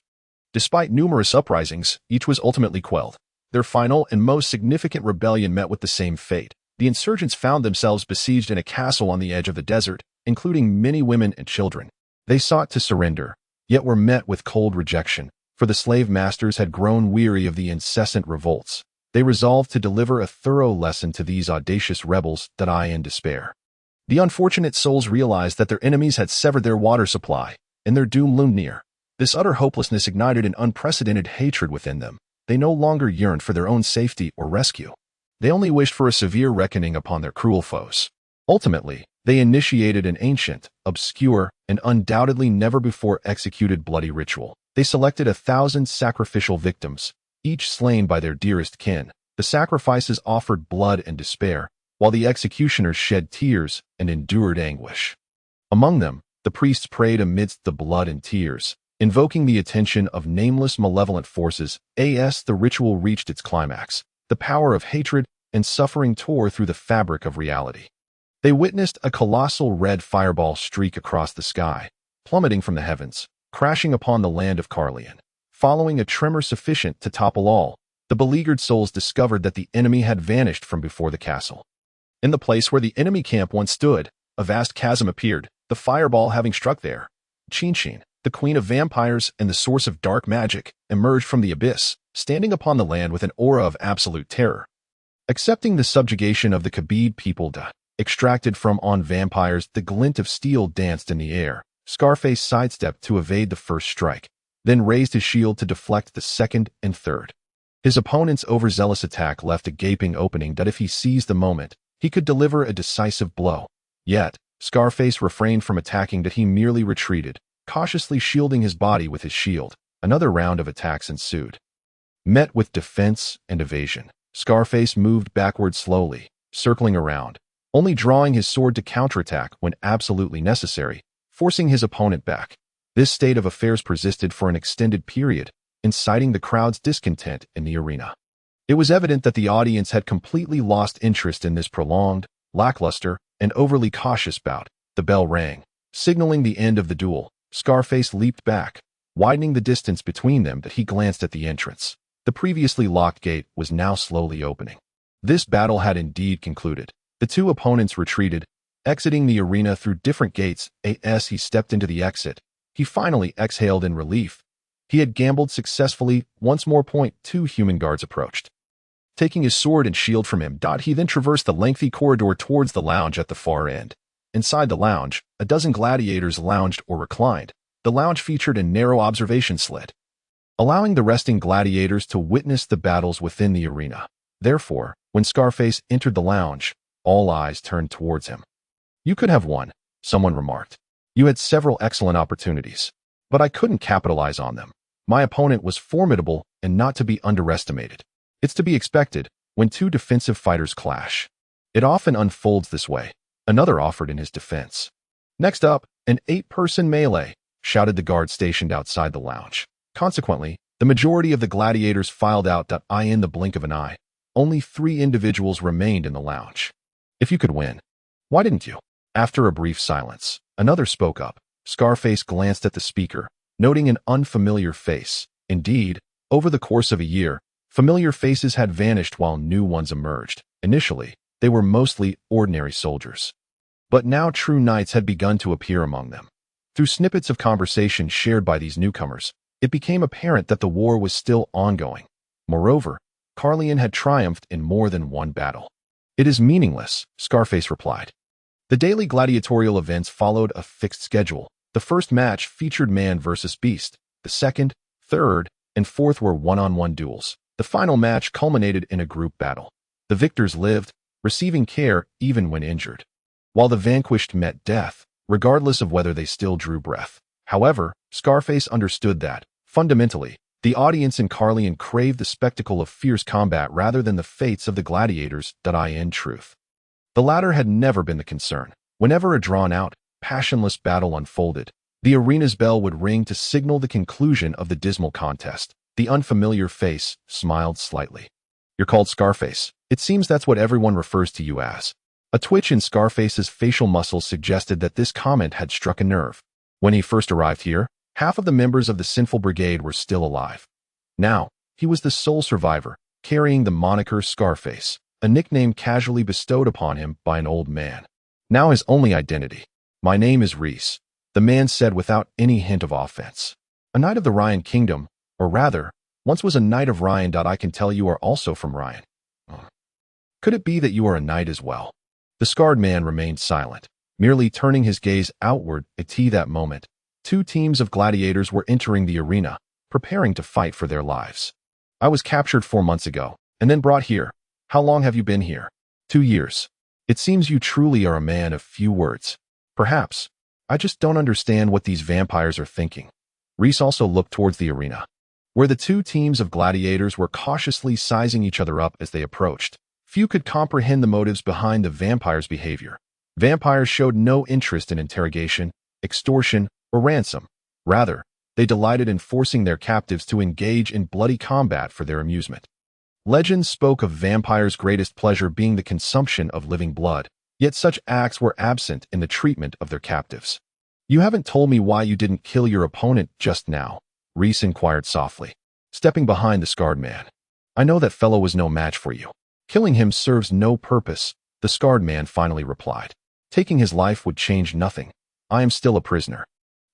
Despite numerous uprisings, each was ultimately quelled. Their final and most significant rebellion met with the same fate. The insurgents found themselves besieged in a castle on the edge of the desert, including many women and children. They sought to surrender, yet were met with cold rejection, for the slave masters had grown weary of the incessant revolts. They resolved to deliver a thorough lesson to these audacious rebels. In despair, the unfortunate souls realized that their enemies had severed their water supply, and their doom loomed near. This utter hopelessness ignited an unprecedented hatred within them. They no longer yearned for their own safety or rescue. They only wished for a severe reckoning upon their cruel foes. Ultimately, they initiated an ancient, obscure, and undoubtedly never-before executed bloody ritual. They selected 1,000 sacrificial victims, each slain by their dearest kin. The sacrifices offered blood and despair, while the executioners shed tears and endured anguish. Among them, the priests prayed amidst the blood and tears, invoking the attention of nameless malevolent forces. As the ritual reached its climax, the power of hatred and suffering tore through the fabric of reality. They witnessed a colossal red fireball streak across the sky, plummeting from the heavens, crashing upon the land of Calian. Following a tremor sufficient to topple all, the beleaguered souls discovered that the enemy had vanished from before the castle. In the place where the enemy camp once stood, a vast chasm appeared, the fireball having struck there. Qinshin, the queen of vampires and the source of dark magic, emerged from the abyss, standing upon the land with an aura of absolute terror. Accepting the subjugation of the Khabib people, extracted from on vampires, the glint of steel danced in the air. Scarface sidestepped to evade the first strike, then raised his shield to deflect the second and third. His opponent's overzealous attack left a gaping opening that if he seized the moment, he could deliver a decisive blow. Yet, Scarface refrained from attacking. He merely retreated, cautiously shielding his body with his shield. Another round of attacks ensued. Met with defense and evasion, Scarface moved backward slowly, circling around, only drawing his sword to counterattack when absolutely necessary, forcing his opponent back. This state of affairs persisted for an extended period, inciting the crowd's discontent in the arena. It was evident that the audience had completely lost interest in this prolonged, lackluster, and overly cautious bout. The bell rang, signaling the end of the duel. Scarface leaped back, widening the distance between them. He glanced at the entrance. The previously locked gate was now slowly opening. This battle had indeed concluded. The two opponents retreated, exiting the arena through different gates. As he stepped into the exit, he finally exhaled in relief. He had gambled successfully. Once more. Two human guards approached, taking his sword and shield from him. He then traversed the lengthy corridor towards the lounge at the far end. Inside the lounge, a dozen gladiators lounged or reclined. The lounge featured a narrow observation slit, allowing the resting gladiators to witness the battles within the arena. Therefore, when Scarface entered the lounge, all eyes turned towards him. "You could have won," someone remarked. "You had several excellent opportunities, but I couldn't capitalize on them. My opponent was formidable and not to be underestimated. It's to be expected when two defensive fighters clash. It often unfolds this way," another offered in his defense. "Next up, an 8-person melee," shouted the guard stationed outside the lounge. Consequently, the majority of the gladiators filed out. In the blink of an eye, only 3 individuals remained in the lounge. "If you could win, why didn't you?" After a brief silence, another spoke up. Scarface glanced at the speaker, noting an unfamiliar face. Indeed, over the course of a year, familiar faces had vanished while new ones emerged. Initially, they were mostly ordinary soldiers, but now true knights had begun to appear among them. Through snippets of conversation shared by these newcomers, it became apparent that the war was still ongoing. Moreover, Calian had triumphed in more than one battle. "It is meaningless," Scarface replied. The daily gladiatorial events followed a fixed schedule. The first match featured man versus beast. The second, third, and fourth were one-on-one duels. The final match culminated in a group battle. The victors lived, receiving care even when injured, while the vanquished met death, regardless of whether they still drew breath. However, Scarface understood that, fundamentally, the audience in Calian craved the spectacle of fierce combat rather than the fates of the gladiators that in truth. The latter had never been the concern. Whenever a drawn-out, passionless battle unfolded, the arena's bell would ring to signal the conclusion of the dismal contest. The unfamiliar face smiled slightly. "You're called Scarface. It seems that's what everyone refers to you as." A twitch in Scarface's facial muscles suggested that this comment had struck a nerve. When he first arrived here, half of the members of the Sinful Brigade were still alive. Now, he was the sole survivor, carrying the moniker Scarface, a nickname casually bestowed upon him by an old man. Now his only identity. "My name is Reese," the man said without any hint of offense. "A knight of the Ryan Kingdom, or rather, once was a knight of Ryan. I can tell you are also from Ryan. Could it be that you are a knight as well?" The scarred man remained silent, merely turning his gaze outward. At that moment, two teams of gladiators were entering the arena, preparing to fight for their lives. "I was captured 4 months ago, and then brought here. How long have you been here?" 2 years. "It seems you truly are a man of few words." "Perhaps. I just don't understand what these vampires are thinking." Reese also looked towards the arena, where the two teams of gladiators were cautiously sizing each other up as they approached. Few could comprehend the motives behind the vampires' behavior. Vampires showed no interest in interrogation, extortion, or ransom. Rather, they delighted in forcing their captives to engage in bloody combat for their amusement. Legends spoke of vampires' greatest pleasure being the consumption of living blood, yet such acts were absent in the treatment of their captives. "You haven't told me why you didn't kill your opponent just now," Reese inquired softly, stepping behind the scarred man. "I know that fellow was no match for you." "Killing him serves no purpose," the scarred man finally replied. "Taking his life would change nothing. I am still a prisoner.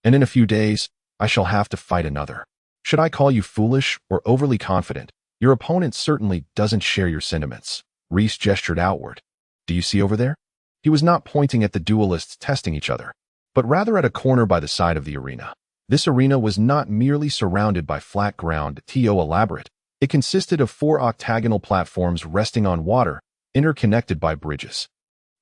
And in a few days, I shall have to fight another. Should I call you foolish or overly confident? Your opponent certainly doesn't share your sentiments." Reese gestured outward. "Do you see over there?" He was not pointing at the duelists testing each other, but rather at a corner by the side of the arena. This arena was not merely surrounded by flat ground, elaborate. It consisted of 4 octagonal platforms resting on water, interconnected by bridges.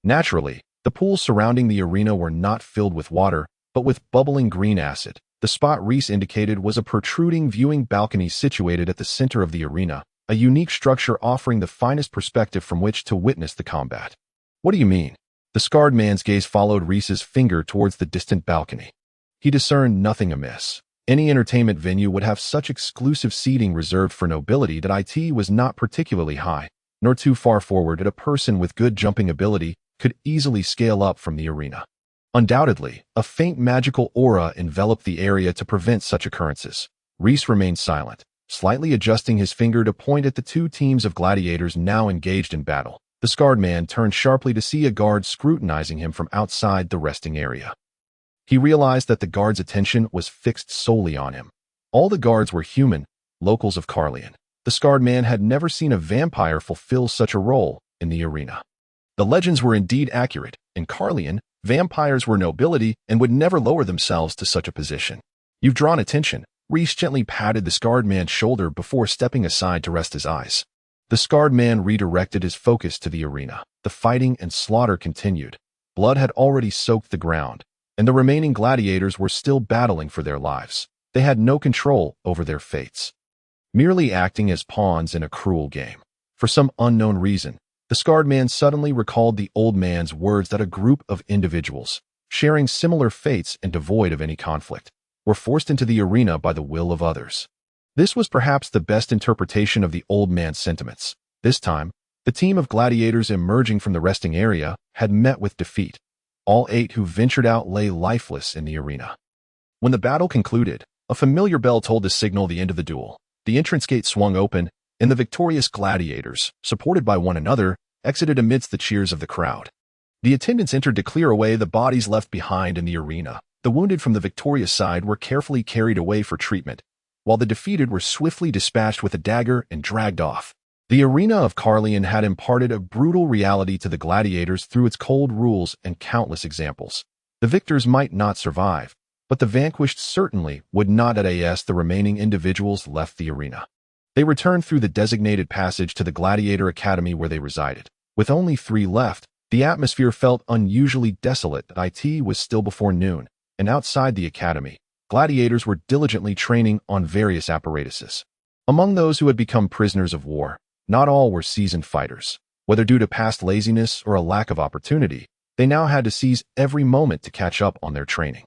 Naturally, the pools surrounding the arena were not filled with water, but with bubbling green acid. The spot Reese indicated was a protruding viewing balcony situated at the center of the arena, a unique structure offering the finest perspective from which to witness the combat. "What do you mean?" The scarred man's gaze followed Reese's finger towards the distant balcony. He discerned nothing amiss. Any entertainment venue would have such exclusive seating reserved for nobility that it was not particularly high, nor too far forward that a person with good jumping ability could easily scale up from the arena. Undoubtedly, a faint magical aura enveloped the area to prevent such occurrences. Reese remained silent, slightly adjusting his finger to point at the two teams of gladiators now engaged in battle. The scarred man turned sharply to see a guard scrutinizing him from outside the resting area. He realized that the guard's attention was fixed solely on him. All the guards were human, locals of Calian. The scarred man had never seen a vampire fulfill such a role in the arena. The legends were indeed accurate. In Calian, vampires were nobility and would never lower themselves to such a position. "You've drawn attention." Reese gently patted the scarred man's shoulder before stepping aside to rest his eyes. The scarred man redirected his focus to the arena. The fighting and slaughter continued. Blood had already soaked the ground, and the remaining gladiators were still battling for their lives. They had no control over their fates, merely acting as pawns in a cruel game. For some unknown reason, the scarred man suddenly recalled the old man's words that a group of individuals, sharing similar fates and devoid of any conflict, were forced into the arena by the will of others. This was perhaps the best interpretation of the old man's sentiments. This time, the team of gladiators emerging from the resting area had met with defeat. All 8 who ventured out lay lifeless in the arena. When the battle concluded, a familiar bell told to signal the end of the duel. The entrance gate swung open, and the victorious gladiators, supported by one another, exited amidst the cheers of the crowd. The attendants entered to clear away the bodies left behind in the arena. The wounded from the victorious side were carefully carried away for treatment, while the defeated were swiftly dispatched with a dagger and dragged off. The arena of Calian had imparted a brutal reality to the gladiators through its cold rules and countless examples. The victors might not survive, but the vanquished certainly would not. As the remaining individuals left the arena, they returned through the designated passage to the Gladiator Academy where they resided. With only 3 left, the atmosphere felt unusually desolate. It was still before noon, and outside the academy, gladiators were diligently training on various apparatuses. Among those who had become prisoners of war, not all were seasoned fighters. Whether due to past laziness or a lack of opportunity, they now had to seize every moment to catch up on their training.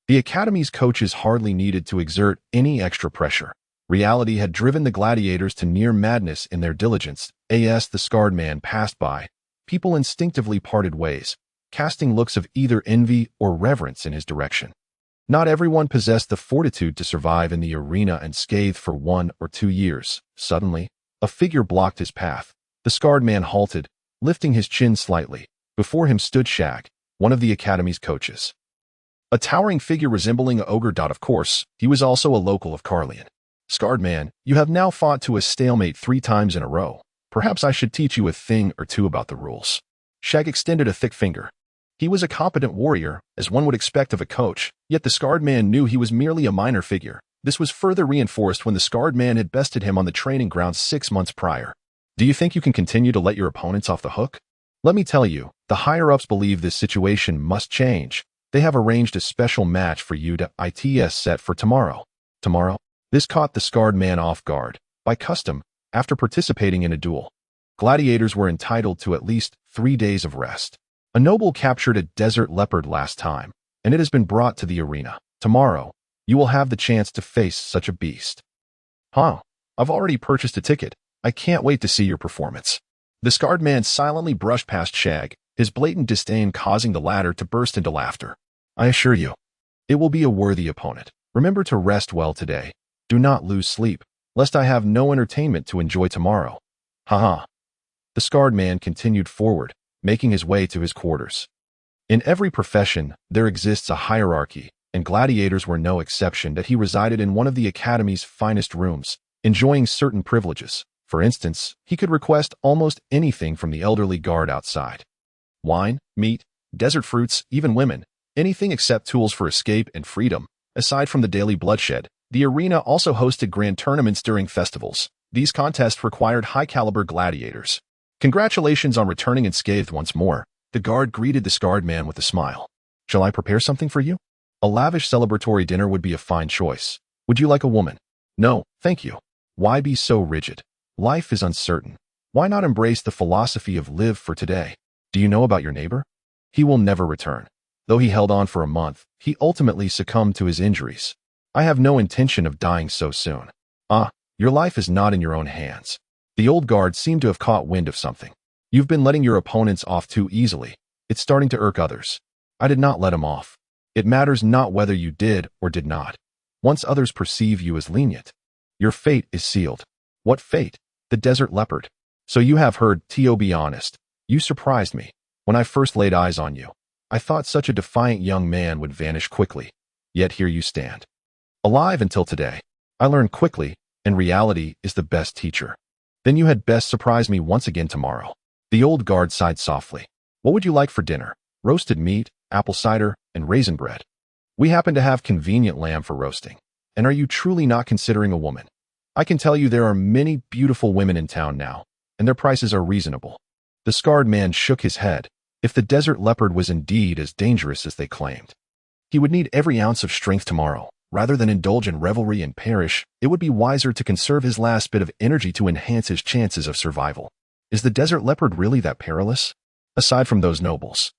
The academy's coaches hardly needed to exert any extra pressure. Reality had driven the gladiators to near madness in their diligence. As the scarred man passed by, people instinctively parted ways, casting looks of either envy or reverence in his direction. Not everyone possessed the fortitude to survive in the arena unscathed for 1 or 2 years. Suddenly, a figure blocked his path. The scarred man halted, lifting his chin slightly. Before him stood Shag, one of the academy's coaches. A towering figure resembling an ogre. Of course, he was also a local of Calian. Scarred man, you have now fought to a stalemate 3 times in a row. Perhaps I should teach you a thing or two about the rules. Shag extended a thick finger. He was a competent warrior, as one would expect of a coach, yet the scarred man knew he was merely a minor figure. This was further reinforced when the scarred man had bested him on the training grounds 6 months prior. Do you think you can continue to let your opponents off the hook? Let me tell you, the higher-ups believe this situation must change. They have arranged a special match for you to its set for tomorrow. Tomorrow? This caught the scarred man off guard. By custom, after participating in a duel, gladiators were entitled to at least 3 days of rest. A noble captured a desert leopard last time, and it has been brought to the arena. Tomorrow, you will have the chance to face such a beast. Huh, I've already purchased a ticket. I can't wait to see your performance. The scarred man silently brushed past Shag, his blatant disdain causing the latter to burst into laughter. I assure you, it will be a worthy opponent. Remember to rest well today. Do not lose sleep, lest I have no entertainment to enjoy tomorrow. Haha. The scarred man continued forward, making his way to his quarters. In every profession, there exists a hierarchy, and gladiators were no exception. That he resided in one of the academy's finest rooms, enjoying certain privileges. For instance, he could request almost anything from the elderly guard outside. Wine, meat, desert fruits, even women, anything except tools for escape and freedom. Aside from the daily bloodshed, the arena also hosted grand tournaments during festivals. These contests required high-caliber gladiators. Congratulations on returning unscathed once more. The guard greeted the scarred man with a smile. Shall I prepare something for you? A lavish celebratory dinner would be a fine choice. Would you like a woman? No, thank you. Why be so rigid? Life is uncertain. Why not embrace the philosophy of live for today? Do you know about your neighbor? He will never return. Though he held on for a month, he ultimately succumbed to his injuries. I have no intention of dying so soon. Your life is not in your own hands. The old guard seemed to have caught wind of something. You've been letting your opponents off too easily. It's starting to irk others. I did not let him off. It matters not whether you did or did not. Once others perceive you as lenient, your fate is sealed. What fate? The desert leopard. So you have heard. To be honest, you surprised me. When I first laid eyes on you, I thought such a defiant young man would vanish quickly. Yet here you stand. Alive until today. I learned quickly, and reality is the best teacher. Then you had best surprise me once again tomorrow. The old guard sighed softly. What would you like for dinner? Roasted meat, apple cider, and raisin bread. We happen to have convenient lamb for roasting. And are you truly not considering a woman? I can tell you there are many beautiful women in town now, and their prices are reasonable. The scarred man shook his head. If the desert leopard was indeed as dangerous as they claimed, he would need every ounce of strength tomorrow. Rather than indulge in revelry and perish, it would be wiser to conserve his last bit of energy to enhance his chances of survival. Is the desert leopard really that perilous? Aside from those nobles,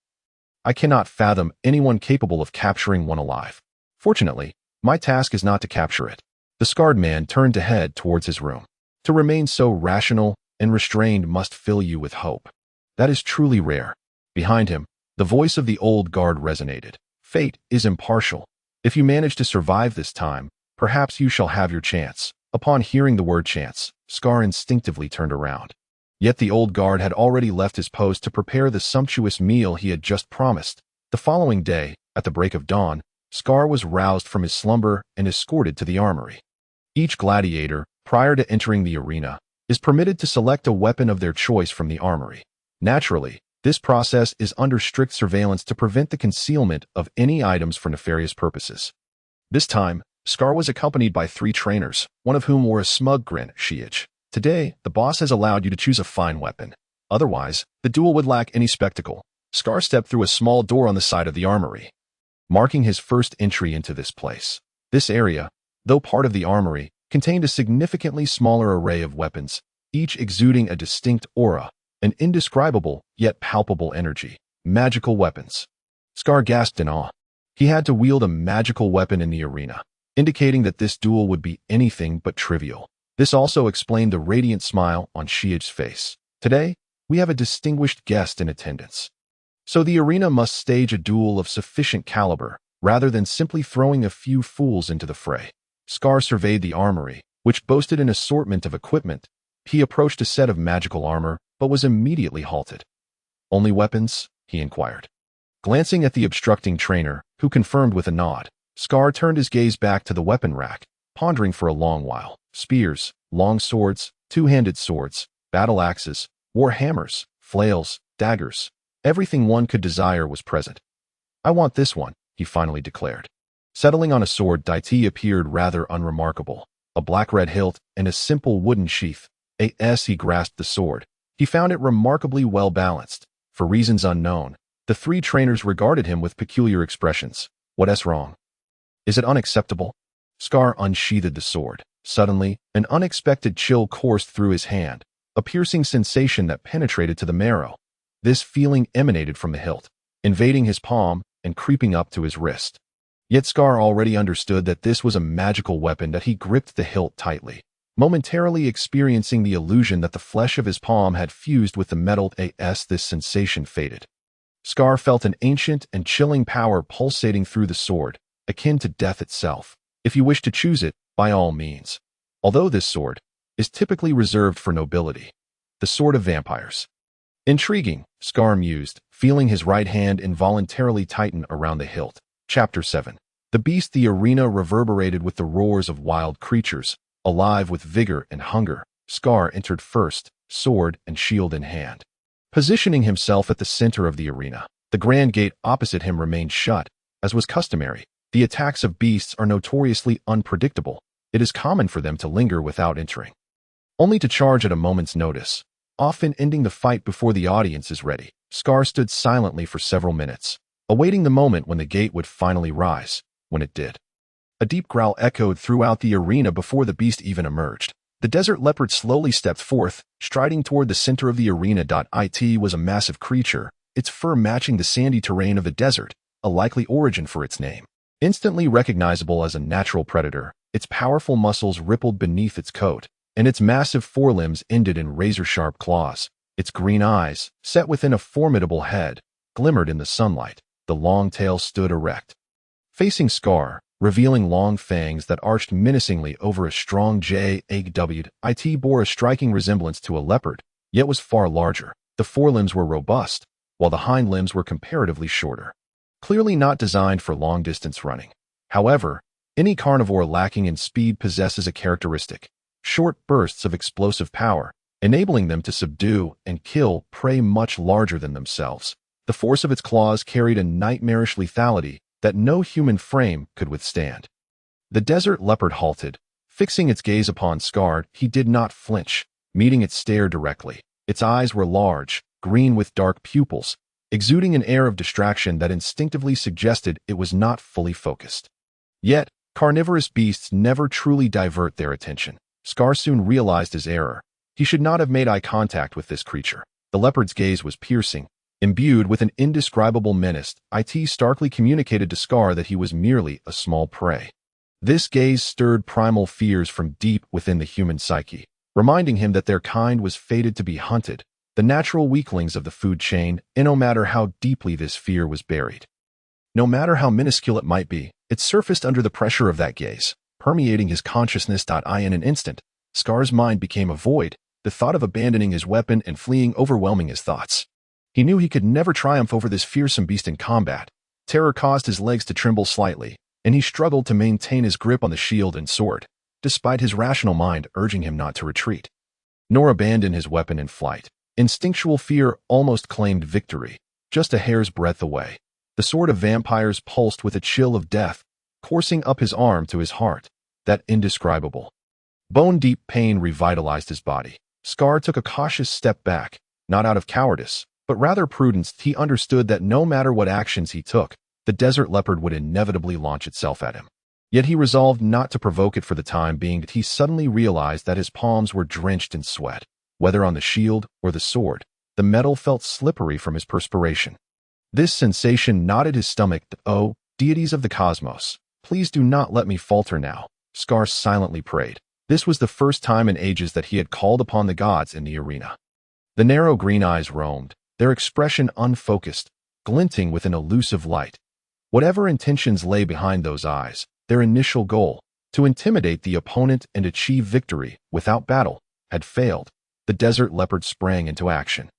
I cannot fathom anyone capable of capturing one alive. Fortunately, my task is not to capture it. The scarred man turned to head towards his room. To remain so rational and restrained must fill you with hope. That is truly rare. Behind him, the voice of the old guard resonated. Fate is impartial. If you manage to survive this time, perhaps you shall have your chance. Upon hearing the word chance, Scar instinctively turned around. Yet the old guard had already left his post to prepare the sumptuous meal he had just promised. The following day, at the break of dawn, Scar was roused from his slumber and escorted to the armory. Each gladiator, prior to entering the arena, is permitted to select a weapon of their choice from the armory. Naturally, this process is under strict surveillance to prevent the concealment of any items for nefarious purposes. This time, Scar was accompanied by 3 trainers, one of whom wore a smug grin at Shiich. Today, the boss has allowed you to choose a fine weapon. Otherwise, the duel would lack any spectacle. Scar stepped through a small door on the side of the armory, marking his first entry into this place. This area, though part of the armory, contained a significantly smaller array of weapons, each exuding a distinct aura, an indescribable yet palpable energy. Magical weapons. Scar gasped in awe. He had to wield a magical weapon in the arena, indicating that this duel would be anything but trivial. This also explained the radiant smile on Shiich's face. Today, we have a distinguished guest in attendance. So the arena must stage a duel of sufficient caliber, rather than simply throwing a few fools into the fray. Scar surveyed the armory, which boasted an assortment of equipment. He approached a set of magical armor, but was immediately halted. "Only weapons?" he inquired. Glancing at the obstructing trainer, who confirmed with a nod, Scar turned his gaze back to the weapon rack, pondering for a long while. Spears, long swords, two-handed swords, battle axes, war hammers, flails, daggers. Everything one could desire was present. "I want this one," he finally declared. Settling on a sword, Daiti appeared rather unremarkable. A black-red hilt and a simple wooden sheath. As he grasped the sword, he found it remarkably well-balanced. For reasons unknown, the 3 trainers regarded him with peculiar expressions. "What's wrong? Is it unacceptable?" Scar unsheathed the sword. Suddenly, an unexpected chill coursed through his hand, a piercing sensation that penetrated to the marrow. This feeling emanated from the hilt, invading his palm and creeping up to his wrist. Yet Scar already understood that this was a magical weapon that he gripped the hilt tightly, momentarily experiencing the illusion that the flesh of his palm had fused with the metal. As this sensation faded, Scar felt an ancient and chilling power pulsating through the sword, akin to death itself. If you wish to choose it, by all means. Although this sword is typically reserved for nobility. The sword of vampires. Intriguing, Scar mused, feeling his right hand involuntarily tighten around the hilt. Chapter 7. The beast. The arena reverberated with the roars of wild creatures, alive with vigor and hunger. Scar entered first, sword and shield in hand. Positioning himself at the center of the arena, the grand gate opposite him remained shut, as was customary. The attacks of beasts are notoriously unpredictable. It is common for them to linger without entering, only to charge at a moment's notice, often ending the fight before the audience is ready. Scar stood silently for several minutes, awaiting the moment when the gate would finally rise. When it did, a deep growl echoed throughout the arena before the beast even emerged. The desert leopard slowly stepped forth, striding toward the center of the arena. It was a massive creature, its fur matching the sandy terrain of the desert, a likely origin for its name. Instantly recognizable as a natural predator, its powerful muscles rippled beneath its coat, and its massive forelimbs ended in razor-sharp claws. Its green eyes, set within a formidable head, glimmered in the sunlight. The long tail stood erect, facing Scar, revealing long fangs that arched menacingly over a strong jaw. It bore a striking resemblance to a leopard, yet was far larger. The forelimbs were robust, while the hind limbs were comparatively shorter. Clearly not designed for long-distance running. However, any carnivore lacking in speed possesses a characteristic: short bursts of explosive power, enabling them to subdue and kill prey much larger than themselves. The force of its claws carried a nightmarish lethality that no human frame could withstand. The desert leopard halted, fixing its gaze upon Scar. He did not flinch, meeting its stare directly. Its eyes were large, green with dark pupils, exuding an air of distraction that instinctively suggested it was not fully focused. Yet, carnivorous beasts never truly divert their attention. Scar soon realized his error. He should not have made eye contact with this creature. The leopard's gaze was piercing, imbued with an indescribable menace. It starkly communicated to Scar that he was merely a small prey. This gaze stirred primal fears from deep within the human psyche, reminding him that their kind was fated to be hunted, the natural weaklings of the food chain, and no matter how deeply this fear was buried. No matter how minuscule it might be, it surfaced under the pressure of that gaze, permeating his consciousness. In an instant, Scar's mind became a void, the thought of abandoning his weapon and fleeing overwhelming his thoughts. He knew he could never triumph over this fearsome beast in combat. Terror caused his legs to tremble slightly, and he struggled to maintain his grip on the shield and sword, despite his rational mind urging him not to retreat. nor abandon his weapon in flight. Instinctual fear almost claimed victory, just a hair's breadth away. The sword of vampires pulsed with a chill of death, coursing up his arm to his heart. That indescribable, bone-deep pain revitalized his body. Scar took a cautious step back, not out of cowardice, but rather prudence. He understood that no matter what actions he took, the desert leopard would inevitably launch itself at him. Yet he resolved not to provoke it for the time being. He suddenly realized that his palms were drenched in sweat. Whether on the shield or the sword, the metal felt slippery from his perspiration. This sensation knotted his stomach. "Oh, deities of the cosmos, please do not let me falter now," Scar silently prayed. This was the first time in ages that he had called upon the gods in the arena. The narrow green eyes roamed, their expression unfocused, glinting with an elusive light. Whatever intentions lay behind those eyes, their initial goal, to intimidate the opponent and achieve victory without battle, had failed. The desert leopard sprang into action,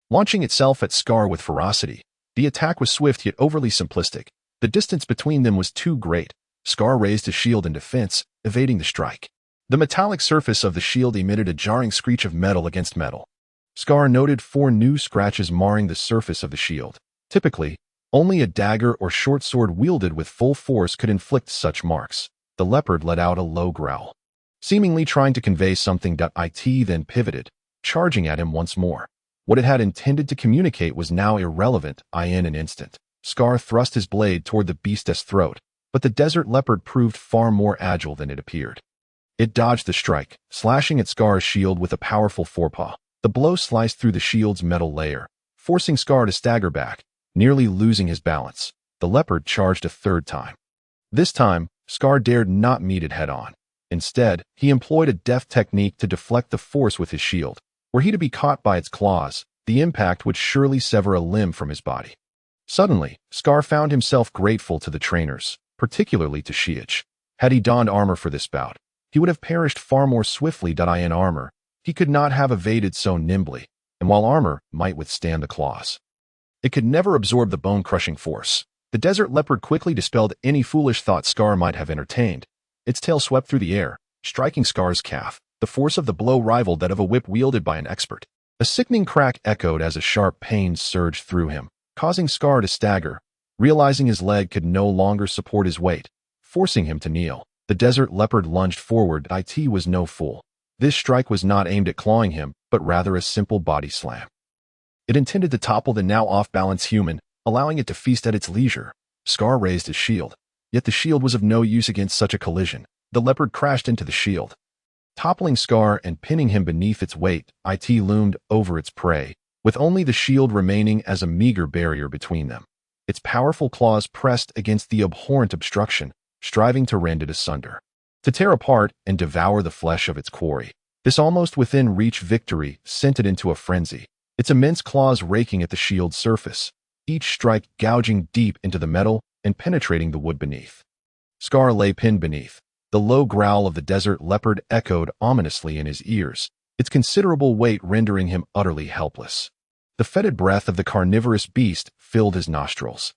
launching itself at Scar with ferocity. The attack was swift yet overly simplistic. The distance between them was too great. Scar raised his shield in defense, evading the strike. The metallic surface of the shield emitted a jarring screech of metal against metal. Scar noted 4 new scratches marring the surface of the shield. Typically, only a dagger or short sword wielded with full force could inflict such marks. The leopard let out a low growl, seemingly trying to convey something. It then pivoted, charging at him once more. What it had intended to communicate was now irrelevant. In an instant, Scar thrust his blade toward the beast's throat, but the desert leopard proved far more agile than it appeared. It dodged the strike, slashing at Scar's shield with a powerful forepaw. The blow sliced through the shield's metal layer, forcing Scar to stagger back, nearly losing his balance. The leopard charged a third time. This time, Scar dared not meet it head-on. Instead, he employed a deft technique to deflect the force with his shield. Were he to be caught by its claws, the impact would surely sever a limb from his body. Suddenly, Scar found himself grateful to the trainers, particularly to Shiich. Had he donned armor for this bout, he would have perished far more swiftly. In armor, he could not have evaded so nimbly, and while armor might withstand the claws, it could never absorb the bone-crushing force. The desert leopard quickly dispelled any foolish thought Scar might have entertained. Its tail swept through the air, striking Scar's calf. The force of the blow rivaled that of a whip wielded by an expert. A sickening crack echoed as a sharp pain surged through him, causing Scar to stagger. Realizing his leg could no longer support his weight, forcing him to kneel, the desert leopard lunged forward. It was no fool. This strike was not aimed at clawing him, but rather a simple body slam. It intended to topple the now off-balance human, allowing it to feast at its leisure. Scar raised his shield, yet the shield was of no use against such a collision. The leopard crashed into the shield, toppling Scar and pinning him beneath its weight. It loomed over its prey, with only the shield remaining as a meager barrier between them. Its powerful claws pressed against the abhorrent obstruction, striving to rend it asunder, to tear apart and devour the flesh of its quarry. This almost within reach victory sent it into a frenzy, its immense claws raking at the shield's surface, each strike gouging deep into the metal and penetrating the wood beneath. Scar lay pinned beneath. The low growl of the desert leopard echoed ominously in his ears, its considerable weight rendering him utterly helpless. The fetid breath of the carnivorous beast filled his nostrils.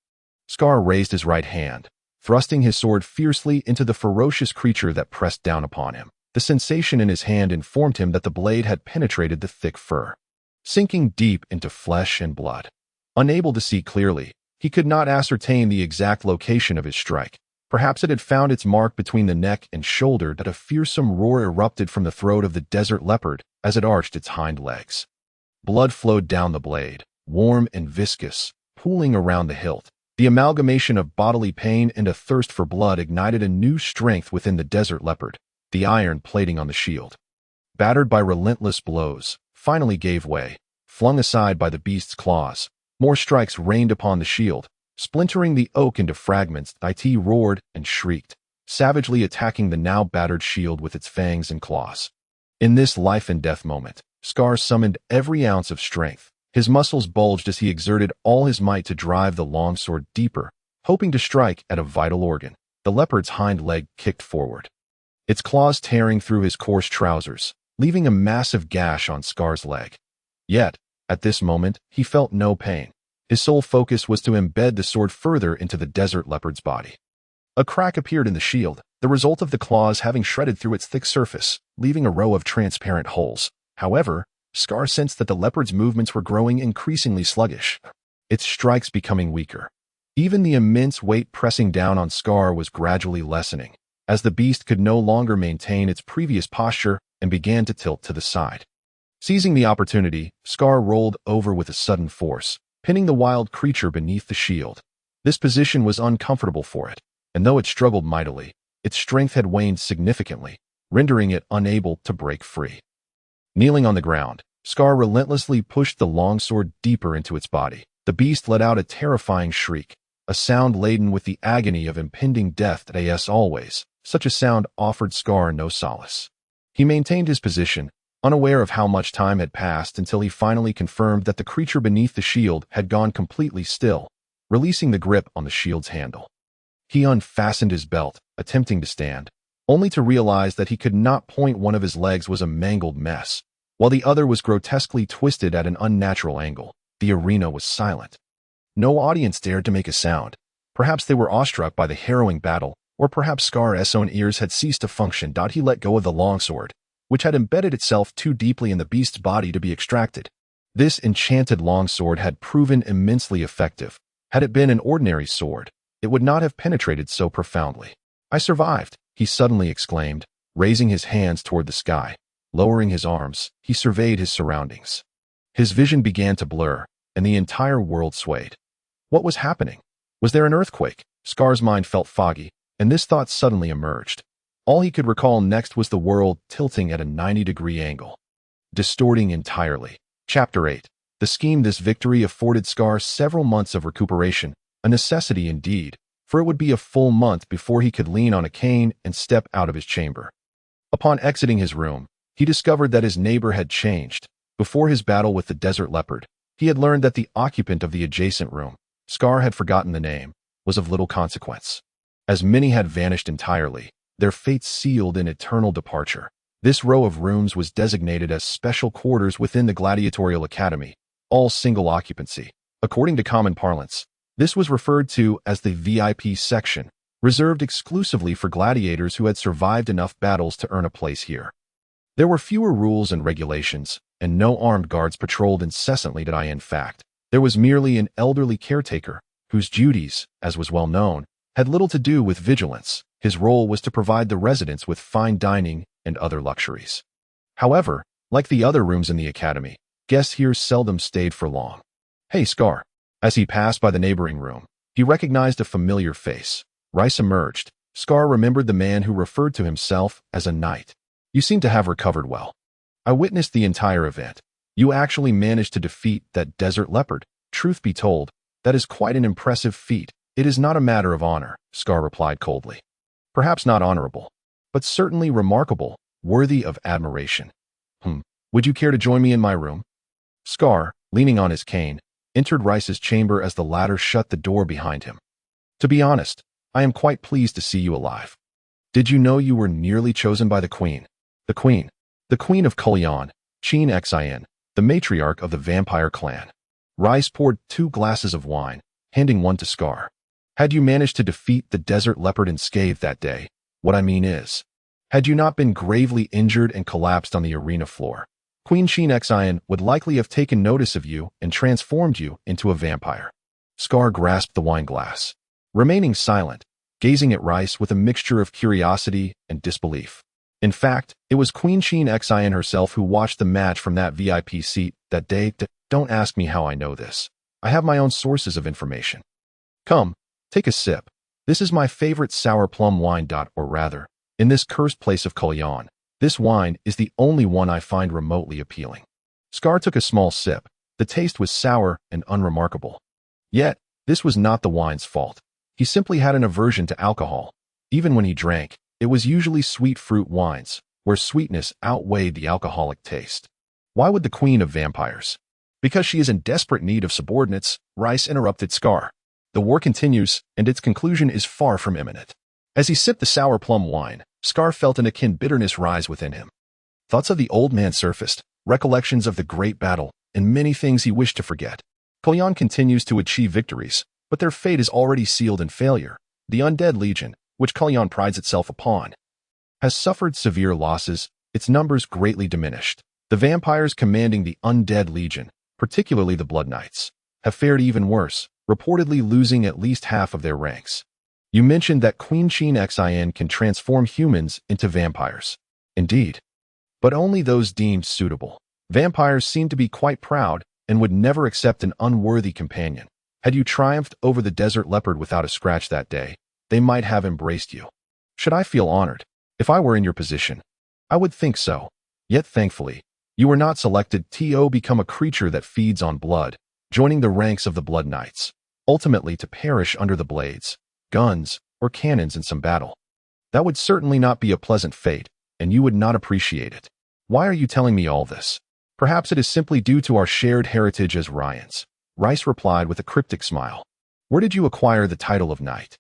Scar raised his right hand, thrusting his sword fiercely into the ferocious creature that pressed down upon him. The sensation in his hand informed him that the blade had penetrated the thick fur, sinking deep into flesh and blood. Unable to see clearly, he could not ascertain the exact location of his strike. Perhaps it had found its mark between the neck and shoulder. A fearsome roar erupted from the throat of the desert leopard as it arched its hind legs. Blood flowed down the blade, warm and viscous, pooling around the hilt. The amalgamation of bodily pain and a thirst for blood ignited a new strength within the desert leopard. The iron plating on the shield, battered by relentless blows, finally gave way, flung aside by the beast's claws. More strikes rained upon the shield, splintering the oak into fragments. It roared and shrieked, savagely attacking the now battered shield with its fangs and claws. In this life-and-death moment, Scar summoned every ounce of strength. His muscles bulged as he exerted all his might to drive the longsword deeper, hoping to strike at a vital organ. The leopard's hind leg kicked forward, its claws tearing through his coarse trousers, leaving a massive gash on Scar's leg. Yet, at this moment, he felt no pain. His sole focus was to embed the sword further into the desert leopard's body. A crack appeared in the shield, the result of the claws having shredded through its thick surface, leaving a row of transparent holes. However, Scar sensed that the leopard's movements were growing increasingly sluggish, its strikes becoming weaker. Even the immense weight pressing down on Scar was gradually lessening, as the beast could no longer maintain its previous posture and began to tilt to the side. Seizing the opportunity, Scar rolled over with a sudden force, pinning the wild creature beneath the shield. This position was uncomfortable for it, and though it struggled mightily, its strength had waned significantly, rendering it unable to break free. Kneeling on the ground, Scar relentlessly pushed the longsword deeper into its body. The beast let out a terrifying shriek, a sound laden with the agony of impending death. As always, such a sound offered Scar no solace. He maintained his position, unaware of how much time had passed until he finally confirmed that the creature beneath the shield had gone completely still, releasing the grip on the shield's handle. He unfastened his belt, attempting to stand, only to realize that he could not point. One of his legs was a mangled mess, while the other was grotesquely twisted at an unnatural angle. The arena was silent. No audience dared to make a sound. Perhaps they were awestruck by the harrowing battle, or perhaps Scar's own ears had ceased to function. He let go of the longsword, which had embedded itself too deeply in the beast's body to be extracted. This enchanted longsword had proven immensely effective. Had it been an ordinary sword, it would not have penetrated so profoundly. "I survived," he suddenly exclaimed, raising his hands toward the sky. Lowering his arms, he surveyed his surroundings. His vision began to blur, and the entire world swayed. What was happening? Was there an earthquake? Scar's mind felt foggy, and this thought suddenly emerged. All he could recall next was the world tilting at a 90-degree angle, distorting entirely. Chapter 8. The scheme. This victory afforded Scar several months of recuperation, a necessity indeed, for it would be a full month before he could lean on a cane and step out of his chamber. Upon exiting his room, he discovered that his neighbor had changed. Before his battle with the desert leopard, he had learned that the occupant of the adjacent room, Scar had forgotten the name, was of little consequence. As many had vanished entirely, their fates sealed in eternal departure. This row of rooms was designated as special quarters within the gladiatorial academy, all single occupancy. According to common parlance, this was referred to as the VIP section, reserved exclusively for gladiators who had survived enough battles to earn a place here. There were fewer rules and regulations, and no armed guards patrolled incessantly. In fact, there was merely an elderly caretaker, whose duties, as was well known, had little to do with vigilance. His role was to provide the residents with fine dining and other luxuries. However, like the other rooms in the academy, guests here seldom stayed for long. "Hey, Scar." As he passed by the neighboring room, he recognized a familiar face. Rice emerged. Scar remembered the man who referred to himself as a knight. "You seem to have recovered well. I witnessed the entire event. You actually managed to defeat that desert leopard. Truth be told, that is quite an impressive feat." "It is not a matter of honor," Scar replied coldly. "Perhaps not honorable, but certainly remarkable, worthy of admiration." Would you care to join me in my room?" Scar, leaning on his cane, entered Rice's chamber as the latter shut the door behind him. "To be honest, I am quite pleased to see you alive. Did you know you were nearly chosen by the Queen?" "The Queen?" "The Queen of Calian, Sheen Xin, the matriarch of the vampire clan." Rice poured 2 glasses of wine, handing one to Scar. "Had you managed to defeat the desert leopard unscathed that day, what I mean is, had you not been gravely injured and collapsed on the arena floor, Queen Sheen Xin would likely have taken notice of you and transformed you into a vampire." Scar grasped the wine glass, remaining silent, gazing at Rice with a mixture of curiosity and disbelief. In fact, it was Queen Sheen Xin herself who watched the match from that VIP seat that day. "Don't ask me how I know this. I have my own sources of information. Come, take a sip. This is my favorite sour plum wine. Or rather, in this cursed place of Calian, this wine is the only one I find remotely appealing." Scar took a small sip. The taste was sour and unremarkable. Yet, this was not the wine's fault. He simply had an aversion to alcohol. Even when he drank, it was usually sweet fruit wines, where sweetness outweighed the alcoholic taste. "Why would the Queen of Vampires?" "Because she is in desperate need of subordinates," Rice interrupted Scar. "The war continues, and its conclusion is far from imminent." As he sipped the sour plum wine, Scar felt an akin bitterness rise within him. Thoughts of the old man surfaced, recollections of the great battle, and many things he wished to forget. Calian continues to achieve victories, but their fate is already sealed in failure. The Undead Legion, which Calian prides itself upon, has suffered severe losses, its numbers greatly diminished. The vampires commanding the Undead Legion, particularly the Blood Knights, have fared even worse, reportedly losing at least half of their ranks. You mentioned that Queen Xin can transform humans into vampires. Indeed. But only those deemed suitable. Vampires seem to be quite proud and would never accept an unworthy companion. Had you triumphed over the desert leopard without a scratch that day, they might have embraced you. Should I feel honored? If I were in your position, I would think so. Yet thankfully, you were not selected to become a creature that feeds on blood, joining the ranks of the Blood Knights, ultimately to perish under the blades, guns, or cannons in some battle. That would certainly not be a pleasant fate, and you would not appreciate it. Why are you telling me all this? Perhaps it is simply due to our shared heritage as Ryans. Rice replied with a cryptic smile. Where did you acquire the title of knight?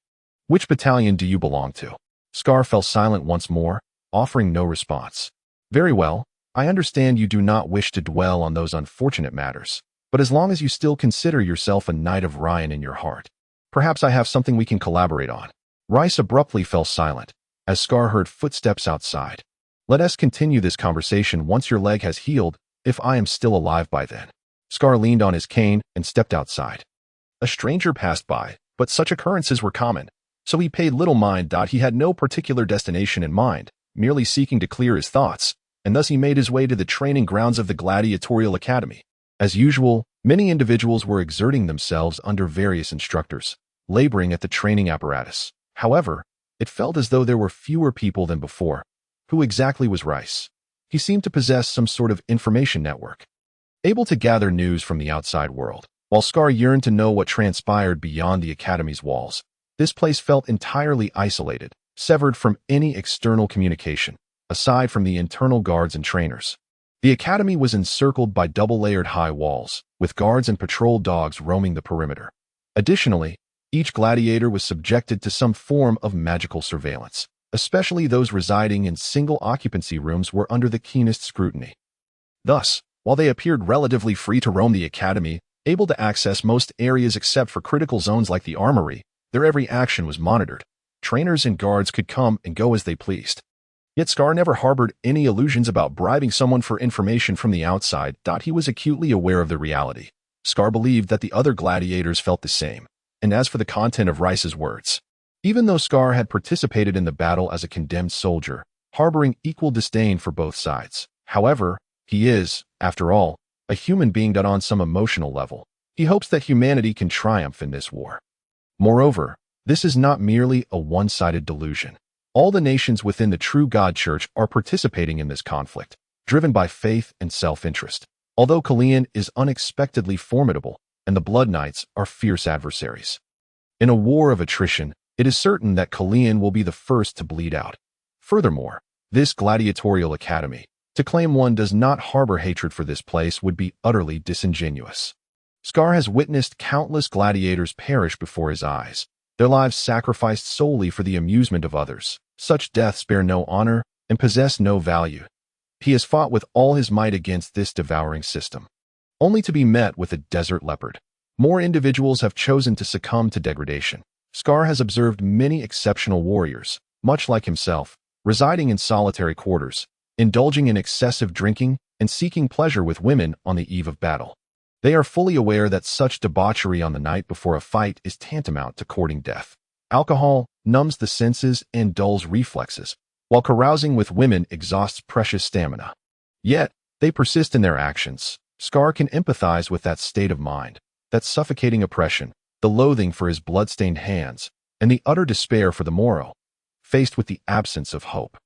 Which battalion do you belong to? Scar fell silent once more, offering no response. Very well, I understand you do not wish to dwell on those unfortunate matters, but as long as you still consider yourself a knight of Ryan in your heart, perhaps I have something we can collaborate on. Rice abruptly fell silent, as Scar heard footsteps outside. Let us continue this conversation once your leg has healed, if I am still alive by then. Scar leaned on his cane and stepped outside. A stranger passed by, but such occurrences were common, so he paid little mind. He had no particular destination in mind, merely seeking to clear his thoughts, and thus he made his way to the training grounds of the Gladiatorial Academy. As usual, many individuals were exerting themselves under various instructors, laboring at the training apparatus. However, it felt as though there were fewer people than before. Who exactly was Rice? He seemed to possess some sort of information network, able to gather news from the outside world. While Scar yearned to know what transpired beyond the Academy's walls, this place felt entirely isolated, severed from any external communication, aside from the internal guards and trainers. The Academy was encircled by double-layered high walls, with guards and patrol dogs roaming the perimeter. Additionally, each gladiator was subjected to some form of magical surveillance. Especially those residing in single-occupancy rooms were under the keenest scrutiny. Thus, while they appeared relatively free to roam the Academy, able to access most areas except for critical zones like the armory, their every action was monitored. Trainers and guards could come and go as they pleased. Yet Scar never harbored any illusions about bribing someone for information from the outside. He was acutely aware of the reality. Scar believed that the other gladiators felt the same. And as for the content of Rice's words, even though Scar had participated in the battle as a condemned soldier, harboring equal disdain for both sides. However, he is, after all, a human being that on some emotional level, he hopes that humanity can triumph in this war. Moreover, this is not merely a one-sided delusion. All the nations within the true God Church are participating in this conflict, driven by faith and self-interest. Although Calian is unexpectedly formidable, and the Blood Knights are fierce adversaries. In a war of attrition, it is certain that Calian will be the first to bleed out. Furthermore, this gladiatorial academy, to claim one does not harbor hatred for this place would be utterly disingenuous. Scar has witnessed countless gladiators perish before his eyes, their lives sacrificed solely for the amusement of others. Such deaths bear no honor and possess no value. He has fought with all his might against this devouring system, only to be met with a desert leopard. More individuals have chosen to succumb to degradation. Scar has observed many exceptional warriors, much like himself, residing in solitary quarters, indulging in excessive drinking and seeking pleasure with women on the eve of battle. They are fully aware that such debauchery on the night before a fight is tantamount to courting death. Alcohol numbs the senses and dulls reflexes, while carousing with women exhausts precious stamina. Yet, they persist in their actions. Scar can empathize with that state of mind, that suffocating oppression, the loathing for his blood-stained hands, and the utter despair for the morrow, faced with the absence of hope.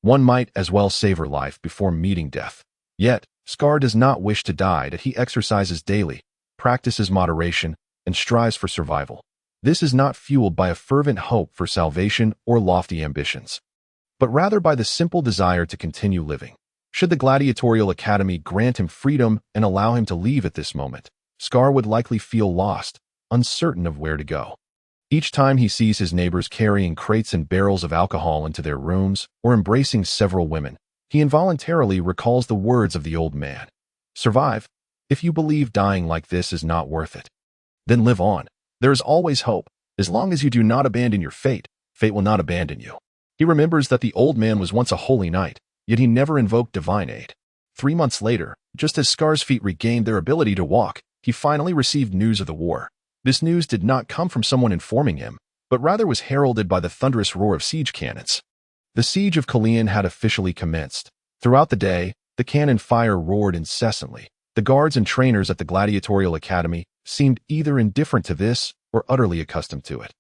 One might as well savor life before meeting death. Yet, Scar does not wish to die. That he exercises daily, practices moderation, and strives for survival. This is not fueled by a fervent hope for salvation or lofty ambitions, but rather by the simple desire to continue living. Should the Gladiatorial Academy grant him freedom and allow him to leave at this moment, Scar would likely feel lost, uncertain of where to go. Each time he sees his neighbors carrying crates and barrels of alcohol into their rooms or embracing several women, he involuntarily recalls the words of the old man. Survive. If you believe dying like this is not worth it, then live on. There is always hope. As long as you do not abandon your fate, fate will not abandon you. He remembers that the old man was once a holy knight, yet he never invoked divine aid. 3 months later, just as Scar's feet regained their ability to walk, he finally received news of the war. This news did not come from someone informing him, but rather was heralded by the thunderous roar of siege cannons. The siege of Calian had officially commenced. Throughout the day, the cannon fire roared incessantly. The guards and trainers at the gladiatorial academy seemed either indifferent to this or utterly accustomed to it.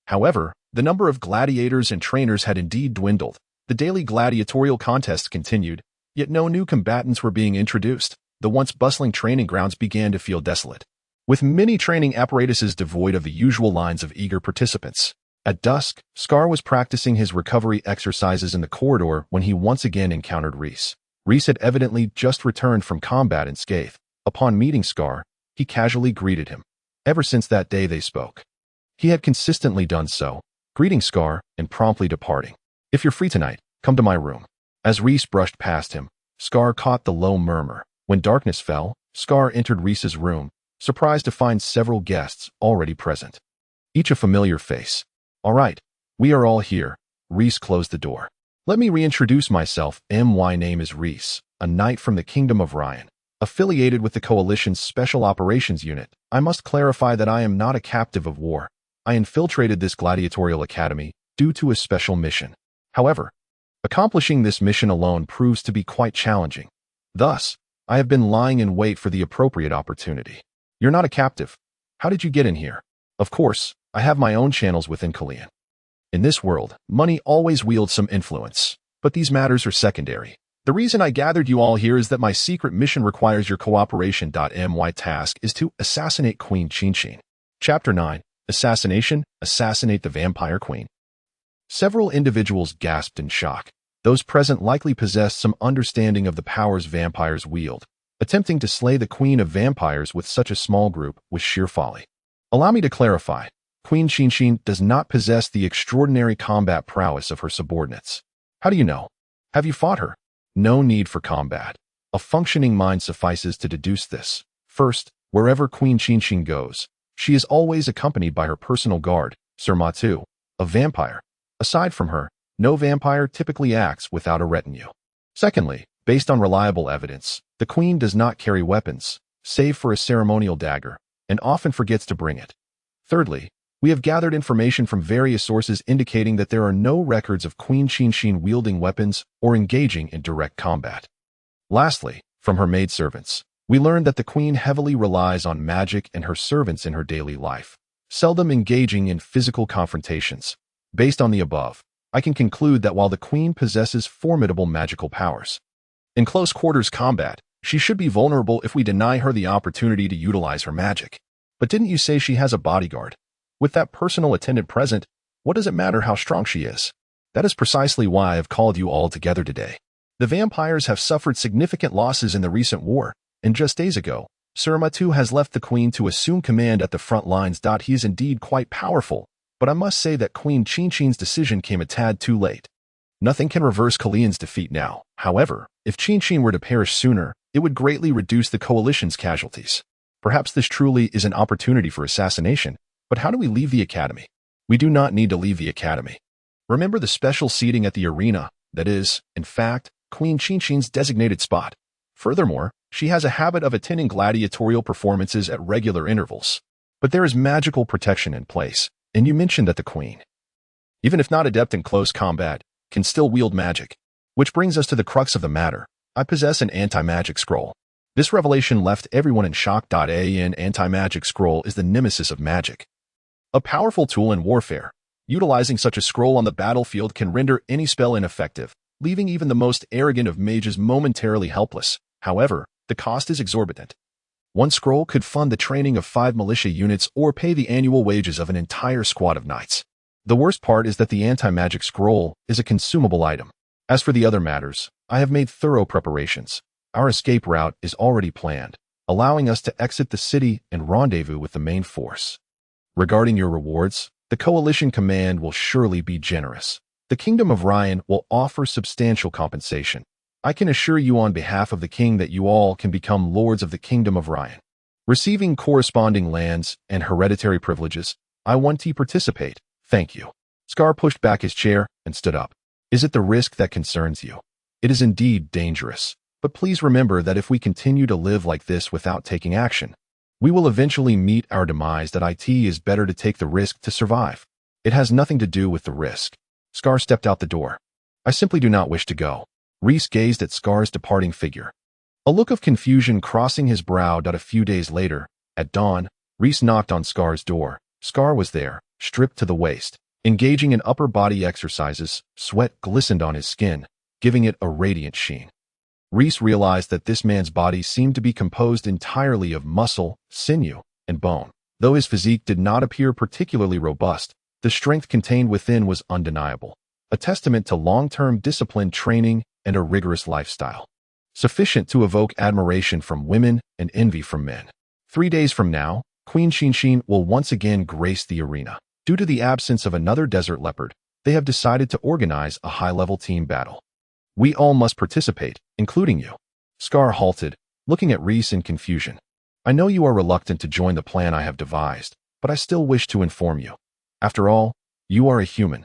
However, the number of gladiators and trainers had indeed dwindled. The daily gladiatorial contests continued, yet no new combatants were being introduced. The once bustling training grounds began to feel desolate, with many training apparatuses devoid of the usual lines of eager participants. At dusk, Scar was practicing his recovery exercises in the corridor when he once again encountered Reese. Reese had evidently just returned from combat in Scathe. Upon meeting Scar, he casually greeted him. Ever since that day they spoke, he had consistently done so, greeting Scar and promptly departing. "If you're free tonight, come to my room." As Reese brushed past him, Scar caught the low murmur. When darkness fell, Scar entered Reese's room, surprised to find several guests already present, each a familiar face. "All right, we are all here." Reese closed the door. "Let me reintroduce myself. My name is Reese, a knight from the Kingdom of Ryan, affiliated with the Coalition's Special Operations Unit. I must clarify that I am not a captive of war. I infiltrated this gladiatorial academy due to a special mission. However, accomplishing this mission alone proves to be quite challenging. Thus, I have been lying in wait for the appropriate opportunity." "You're not a captive. How did you get in here?" "Of course, I have my own channels within Calian. In this world, money always wields some influence, but these matters are secondary. The reason I gathered you all here is that my secret mission requires your cooperation. My task is to assassinate Queen Qinshin." Chapter 9. Assassination. Assassinate the Vampire Queen. Several individuals gasped in shock. Those present likely possessed some understanding of the powers vampires wield. Attempting to slay the Queen of Vampires with such a small group was sheer folly. Allow me to clarify. Queen Qinshin does not possess the extraordinary combat prowess of her subordinates. How do you know? Have you fought her? No need for combat. A functioning mind suffices to deduce this. First, wherever Queen Qinshin goes, she is always accompanied by her personal guard, Sir Matu, a vampire. Aside from her, no vampire typically acts without a retinue. Secondly, based on reliable evidence, the Queen does not carry weapons, save for a ceremonial dagger, and often forgets to bring it. Thirdly, we have gathered information from various sources indicating that there are no records of Queen Qinshin wielding weapons or engaging in direct combat. Lastly, from her maidservants, we learned that the Queen heavily relies on magic and her servants in her daily life, seldom engaging in physical confrontations. Based on the above, I can conclude that while the Queen possesses formidable magical powers, in close quarters combat, she should be vulnerable if we deny her the opportunity to utilize her magic. But didn't you say she has a bodyguard? With that personal attendant present, what does it matter how strong she is? That is precisely why I have called you all together today. The vampires have suffered significant losses in the recent war, and just days ago, Sir Matu has left the Queen to assume command at the front lines. He is indeed quite powerful, but I must say that Queen Qinshin's decision came a tad too late. Nothing can reverse Calian's defeat now. However, if Qinshin were to perish sooner, it would greatly reduce the coalition's casualties. Perhaps this truly is an opportunity for assassination, but how do we leave the academy? We do not need to leave the academy. Remember the special seating at the arena, that is, in fact, Queen Qinshin's designated spot. Furthermore, she has a habit of attending gladiatorial performances at regular intervals. But there is magical protection in place, and you mentioned that the Queen, even if not adept in close combat, can still wield magic. Which brings us to the crux of the matter. I possess an anti-magic scroll. This revelation left everyone in shock. An anti-magic scroll is the nemesis of magic, a powerful tool in warfare. Utilizing such a scroll on the battlefield can render any spell ineffective, leaving even the most arrogant of mages momentarily helpless. However, the cost is exorbitant. One scroll could fund the training of 5 militia units or pay the annual wages of an entire squad of knights. The worst part is that the anti-magic scroll is a consumable item. As for the other matters, I have made thorough preparations. Our escape route is already planned, allowing us to exit the city and rendezvous with the main force. Regarding your rewards, the Coalition Command will surely be generous. The Kingdom of Ryan will offer substantial compensation. I can assure you on behalf of the King that you all can become Lords of the Kingdom of Ryan, receiving corresponding lands and hereditary privileges. I want to participate. Thank you. Scar pushed back his chair and stood up. Is it the risk that concerns you? It is indeed dangerous. But please remember that if we continue to live like this without taking action, we will eventually meet our demise. That it is better to take the risk to survive. It has nothing to do with the risk. Scar stepped out the door. I simply do not wish to go. Reese gazed at Scar's departing figure, a look of confusion crossing his brow. A few days later, at dawn, Reese knocked on Scar's door. Scar was there, stripped to the waist, engaging in upper body exercises. Sweat glistened on his skin, giving it a radiant sheen. Reese realized that this man's body seemed to be composed entirely of muscle, sinew, and bone. Though his physique did not appear particularly robust, the strength contained within was undeniable, a testament to long-term disciplined training and a rigorous lifestyle, sufficient to evoke admiration from women and envy from men. 3 days from now, Queen Shinshin will once again grace the arena. Due to the absence of another desert leopard, they have decided to organize a high-level team battle. We all must participate, including you. Scar halted, looking at Reese in confusion. I know you are reluctant to join the plan I have devised, but I still wish to inform you. After all, you are a human,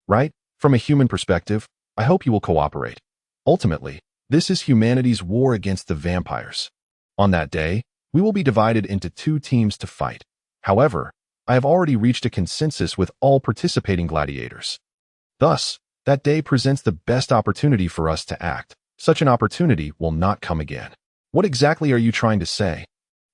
right? From a human perspective, I hope you will cooperate. Ultimately, this is humanity's war against the vampires. On that day, we will be divided into 2 teams to fight. However, I have already reached a consensus with all participating gladiators. Thus, that day presents the best opportunity for us to act. Such an opportunity will not come again. What exactly are you trying to say?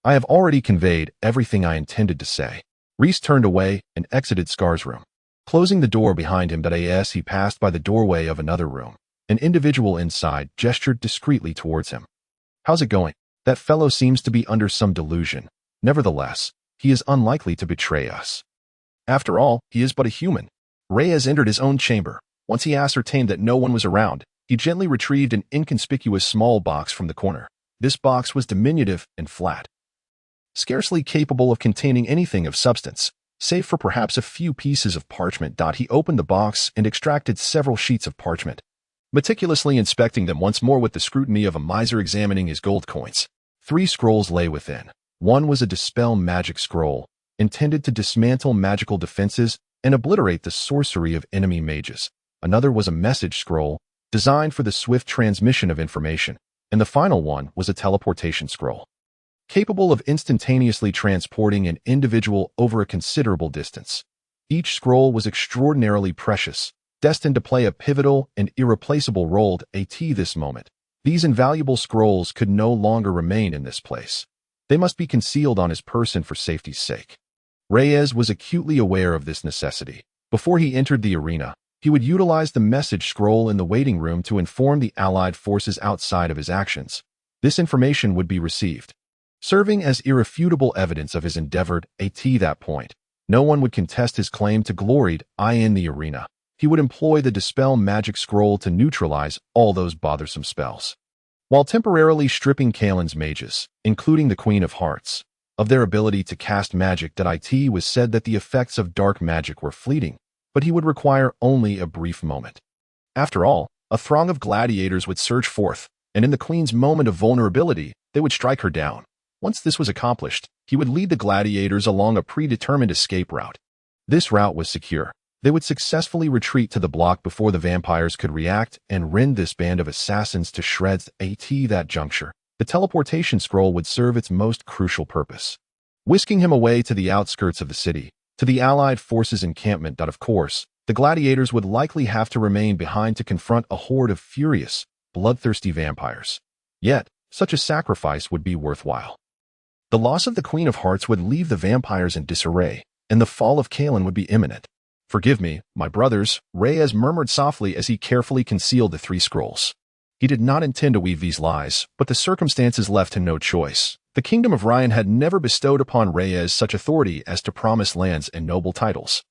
I have already conveyed everything I intended to say. Reese turned away and exited Scar's room. Closing the door behind him, as he passed by the doorway of another room, an individual inside gestured discreetly towards him. How's it going? That fellow seems to be under some delusion. Nevertheless, he is unlikely to betray us. After all, he is but a human. Reyes entered his own chamber. Once he ascertained that no one was around, he gently retrieved an inconspicuous small box from the corner. This box was diminutive and flat, scarcely capable of containing anything of substance, save for perhaps a few pieces of parchment. He opened the box and extracted several sheets of parchment, meticulously inspecting them once more with the scrutiny of a miser examining his gold coins. 3 scrolls lay within. One was a dispel magic scroll, intended to dismantle magical defenses and obliterate the sorcery of enemy mages. Another was a message scroll, designed for the swift transmission of information, and the final one was a teleportation scroll, capable of instantaneously transporting an individual over a considerable distance. Each scroll was extraordinarily precious, destined to play a pivotal and irreplaceable role at this moment. These invaluable scrolls could no longer remain in this place. They must be concealed on his person for safety's sake. Reyes was acutely aware of this necessity. Before he entered the arena, he would utilize the message scroll in the waiting room to inform the allied forces outside of his actions. This information would be received, serving as irrefutable evidence of his endeavor. At that point, no one would contest his claim to glory in the arena. He would employ the dispel magic scroll to neutralize all those bothersome spells, while temporarily stripping Calian's mages, including the Queen of Hearts, of their ability to cast magic. It was said that the effects of dark magic were fleeting, but he would require only a brief moment. After all, a throng of gladiators would surge forth, and in the Queen's moment of vulnerability, they would strike her down. Once this was accomplished, he would lead the gladiators along a predetermined escape route. This route was secure. They would successfully retreat to the block before the vampires could react and rend this band of assassins to shreds. At that juncture, the teleportation scroll would serve its most crucial purpose, whisking him away to the outskirts of the city, to the Allied forces' encampment. Of course, the gladiators would likely have to remain behind to confront a horde of furious, bloodthirsty vampires. Yet, such a sacrifice would be worthwhile. The loss of the Queen of Hearts would leave the vampires in disarray, and the fall of Calian would be imminent. Forgive me, my brothers, Reyes murmured softly as he carefully concealed the 3 scrolls. He did not intend to weave these lies, but the circumstances left him no choice. The kingdom of Ryan had never bestowed upon Reyes such authority as to promise lands and noble titles.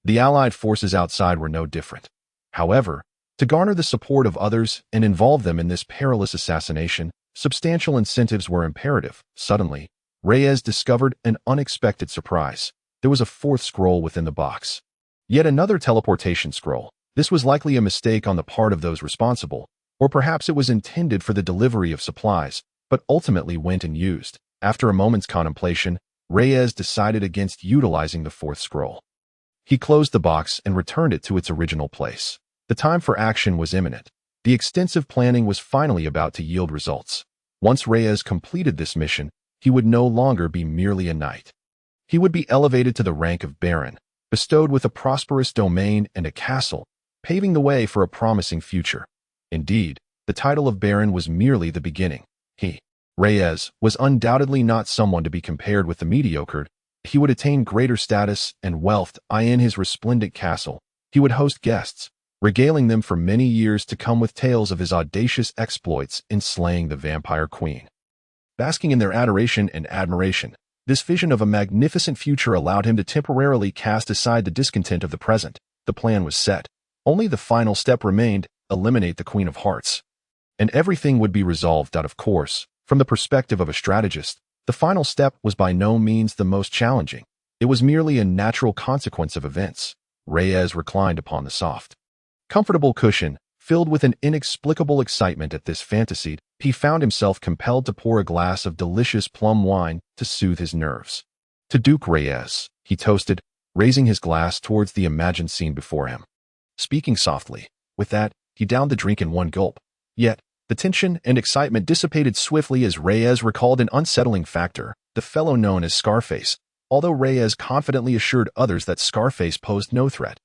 The allied forces outside were no different. However, to garner the support of others and involve them in this perilous assassination, substantial incentives were imperative. Suddenly, Reyes discovered an unexpected surprise. There was a 4th scroll within the box. Yet another teleportation scroll. This was likely a mistake on the part of those responsible, or perhaps it was intended for the delivery of supplies, but ultimately went unused. After a moment's contemplation, Reyes decided against utilizing the 4th scroll. He closed the box and returned it to its original place. The time for action was imminent. The extensive planning was finally about to yield results. Once Reyes completed this mission, he would no longer be merely a knight. He would be elevated to the rank of baron, bestowed with a prosperous domain and a castle, paving the way for a promising future. Indeed, the title of baron was merely the beginning. Reyes, was undoubtedly not someone to be compared with the mediocre. He would attain greater status and wealth in his resplendent castle. He would host guests, regaling them for many years to come with tales of his audacious exploits in slaying the vampire queen. Basking in their adoration and admiration, this vision of a magnificent future allowed him to temporarily cast aside the discontent of the present. The plan was set. Only the final step remained: eliminate the Queen of Hearts. And everything would be resolved out of course. From the perspective of a strategist, the final step was by no means the most challenging. It was merely a natural consequence of events. Reyes reclined upon the soft, comfortable cushion. Filled with an inexplicable excitement at this fantasy, he found himself compelled to pour a glass of delicious plum wine to soothe his nerves. To Duke Reyes, he toasted, raising his glass towards the imagined scene before him. Speaking softly, with that, he downed the drink in one gulp. Yet, the tension and excitement dissipated swiftly as Reyes recalled an unsettling factor: the fellow known as Scarface, although Reyes confidently assured others that Scarface posed no threat.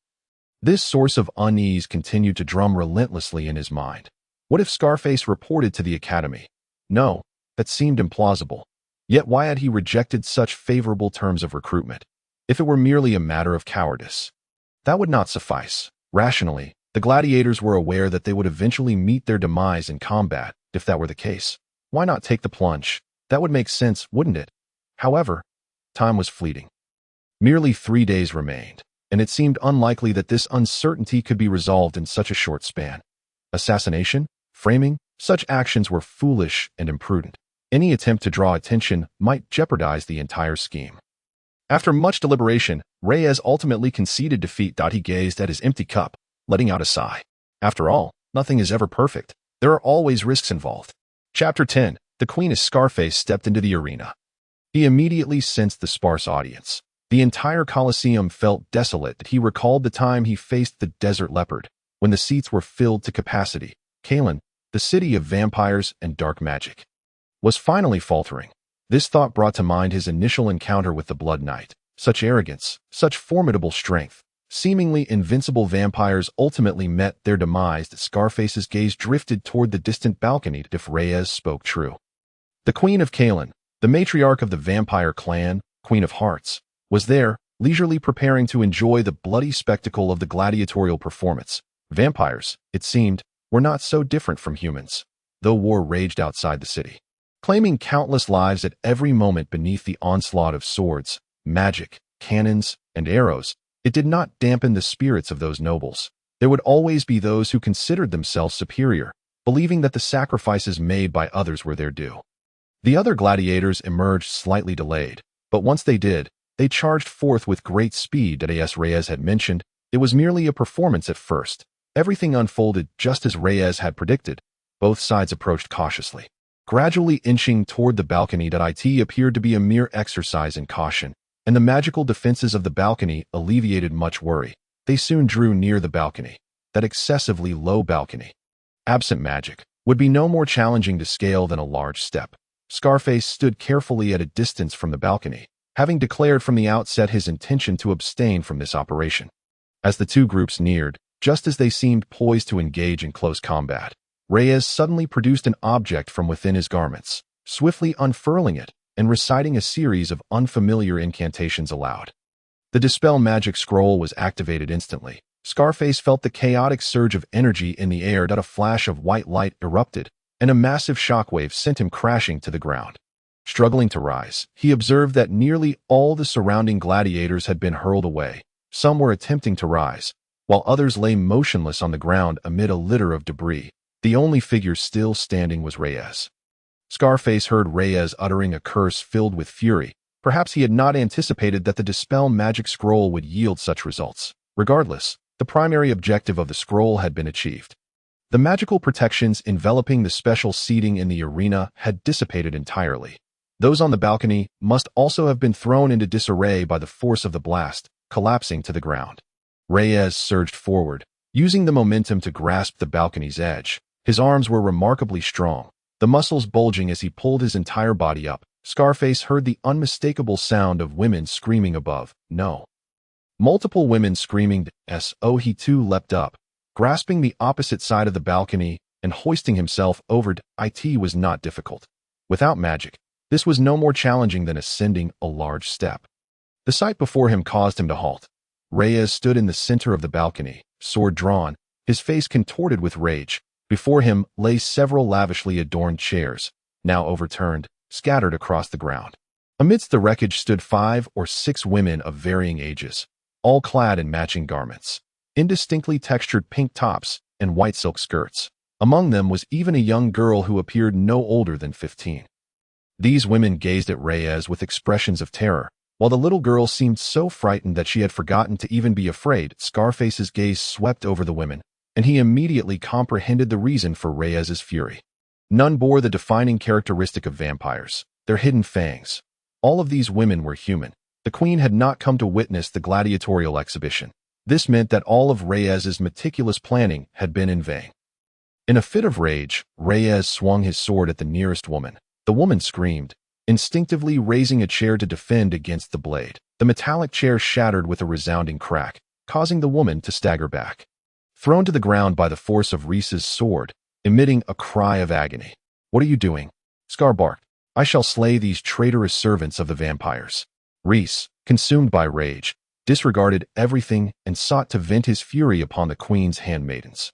This source of unease continued to drum relentlessly in his mind. What if Scarface reported to the Academy? No, that seemed implausible. Yet why had he rejected such favorable terms of recruitment? If it were merely a matter of cowardice, that would not suffice. Rationally, the gladiators were aware that they would eventually meet their demise in combat. If that were the case, why not take the plunge? That would make sense, wouldn't it? However, time was fleeting. Merely 3 days remained, and it seemed unlikely that this uncertainty could be resolved in such a short span. Assassination? Framing? Such actions were foolish and imprudent. Any attempt to draw attention might jeopardize the entire scheme. After much deliberation, Reyes ultimately conceded defeat. He gazed at his empty cup, letting out a sigh. After all, nothing is ever perfect. There are always risks involved. Chapter 10. The Queen as Scarface stepped into the arena. He immediately sensed the sparse audience. The entire Colosseum felt desolate. He recalled the time he faced the desert leopard, when the seats were filled to capacity. Calian, the city of vampires and dark magic, was finally faltering. This thought brought to mind his initial encounter with the Blood Knight. Such arrogance, such formidable strength. Seemingly invincible vampires ultimately met their demise. Scarface's gaze drifted toward the distant balcony. If Reyes spoke true, the Queen of Calian, the matriarch of the vampire clan, Queen of Hearts, was there, leisurely preparing to enjoy the bloody spectacle of the gladiatorial performance. Vampires, it seemed, were not so different from humans, though war raged outside the city, claiming countless lives at every moment beneath the onslaught of swords, magic, cannons, and arrows. It did not dampen the spirits of those nobles. There would always be those who considered themselves superior, believing that the sacrifices made by others were their due. The other gladiators emerged slightly delayed, but once they did, they charged forth with great speed. As Reyes had mentioned, it was merely a performance at first. Everything unfolded just as Reyes had predicted. Both sides approached cautiously, gradually inching toward the balcony. It appeared to be a mere exercise in caution, and the magical defenses of the balcony alleviated much worry. They soon drew near the balcony, that excessively low balcony. Absent magic, would be no more challenging to scale than a large step. Scarface stood carefully at a distance from the balcony, having declared from the outset his intention to abstain from this operation. As the two groups neared, just as they seemed poised to engage in close combat, Reyes suddenly produced an object from within his garments, swiftly unfurling it and reciting a series of unfamiliar incantations aloud. The Dispel Magic Scroll was activated instantly. Scarface felt the chaotic surge of energy in the air. A flash of white light erupted, and a massive shockwave sent him crashing to the ground. Struggling to rise, he observed that nearly all the surrounding gladiators had been hurled away. Some were attempting to rise, while others lay motionless on the ground amid a litter of debris. The only figure still standing was Reyes. Scarface heard Reyes uttering a curse filled with fury. Perhaps he had not anticipated that the Dispel Magic Scroll would yield such results. Regardless, the primary objective of the scroll had been achieved. The magical protections enveloping the special seating in the arena had dissipated entirely. Those on the balcony must also have been thrown into disarray by the force of the blast, collapsing to the ground. Reyes surged forward, using the momentum to grasp the balcony's edge. His arms were remarkably strong, the muscles bulging as he pulled his entire body up. Scarface heard the unmistakable sound of women screaming above. No. Multiple women screaming, "S.O." He too leapt up, grasping the opposite side of the balcony and hoisting himself over. It was not difficult. Without magic, this was no more challenging than ascending a large step. The sight before him caused him to halt. Reyes stood in the center of the balcony, sword drawn, his face contorted with rage. Before him lay several lavishly adorned chairs, now overturned, scattered across the ground. Amidst the wreckage stood 5 or 6 women of varying ages, all clad in matching garments, indistinctly textured pink tops and white silk skirts. Among them was even a young girl who appeared no older than 15. These women gazed at Reyes with expressions of terror, while the little girl seemed so frightened that she had forgotten to even be afraid. Scarface's gaze swept over the women, and he immediately comprehended the reason for Reyes's fury. None bore the defining characteristic of vampires, their hidden fangs. All of these women were human. The queen had not come to witness the gladiatorial exhibition. This meant that all of Reyes's meticulous planning had been in vain. In a fit of rage, Reyes swung his sword at the nearest woman. The woman screamed, instinctively raising a chair to defend against the blade. The metallic chair shattered with a resounding crack, causing the woman to stagger back. Thrown to the ground by the force of Reese's sword, emitting a cry of agony. "What are you doing?" Scar barked. "I shall slay these traitorous servants of the vampires." Reese, consumed by rage, disregarded everything and sought to vent his fury upon the queen's handmaidens.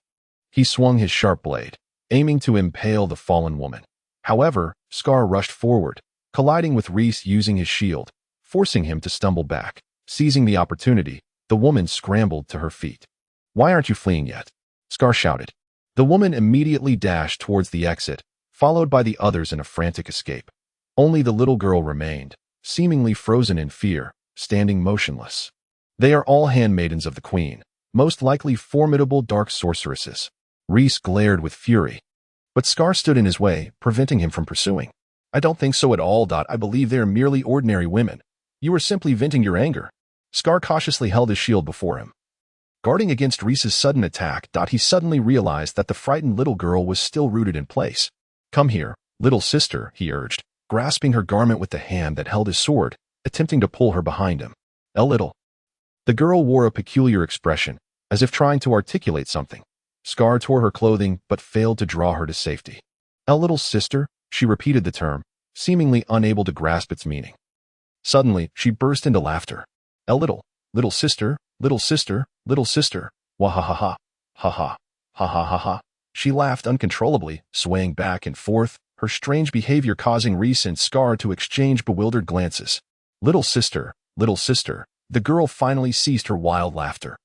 He swung his sharp blade, aiming to impale the fallen woman. However, Scar rushed forward, colliding with Reese using his shield, forcing him to stumble back. Seizing the opportunity, the woman scrambled to her feet. "Why aren't you fleeing yet?" Scar shouted. The woman immediately dashed towards the exit, followed by the others in a frantic escape. Only the little girl remained, seemingly frozen in fear, standing motionless. They are all handmaidens of the queen, most likely formidable dark sorceresses. Reese glared with fury, but Scar stood in his way, preventing him from pursuing. "I don't think so at all. I believe they are merely ordinary women. You are simply venting your anger." Scar cautiously held his shield before him, guarding against Reese's sudden attack. He suddenly realized that the frightened little girl was still rooted in place. "Come here, little sister," he urged, grasping her garment with the hand that held his sword, attempting to pull her behind him. "A little." The girl wore a peculiar expression, as if trying to articulate something. Scar tore her clothing but failed to draw her to safety. "A little sister," she repeated the term, seemingly unable to grasp its meaning. Suddenly, she burst into laughter. "A little sister, little sister, little sister, wah-ha-ha-ha, ha-ha, ha-ha-ha-ha." She laughed uncontrollably, swaying back and forth, her strange behavior causing Reese and Scar to exchange bewildered glances. Little sister, the girl finally ceased her wild laughter,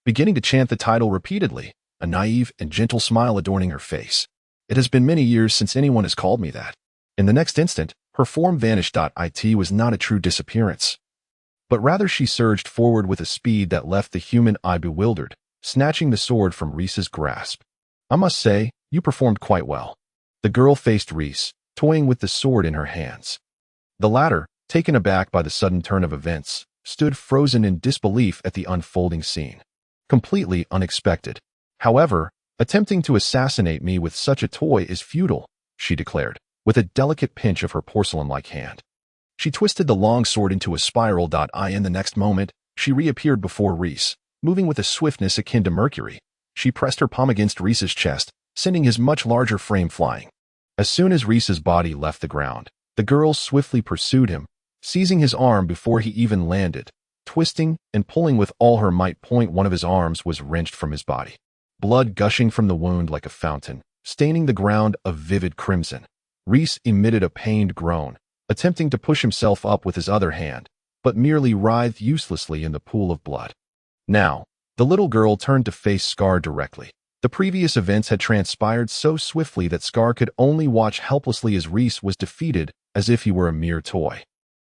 beginning to chant the title repeatedly, a naive and gentle smile adorning her face. "It has been many years since anyone has called me that." In the next instant, her form vanished. It was not a true disappearance, but rather she surged forward with a speed that left the human eye bewildered, snatching the sword from Reese's grasp. "I must say, you performed quite well." The girl faced Reese, toying with the sword in her hands. The latter, taken aback by the sudden turn of events, stood frozen in disbelief at the unfolding scene. Completely unexpected. "However, attempting to assassinate me with such a toy is futile," she declared, with a delicate pinch of her porcelain-like hand. She twisted the long sword into a spiral. In the next moment, she reappeared before Reese, moving with a swiftness akin to Mercury. She pressed her palm against Reese's chest, sending his much larger frame flying. As soon as Reese's body left the ground, the girl swiftly pursued him, seizing his arm before he even landed. Twisting and pulling with all her might, one of his arms was wrenched from his body, blood gushing from the wound like a fountain, staining the ground a vivid crimson. Reese emitted a pained groan, attempting to push himself up with his other hand, but merely writhed uselessly in the pool of blood. Now, the little girl turned to face Scar directly. The previous events had transpired so swiftly that Scar could only watch helplessly as Reese was defeated as if he were a mere toy.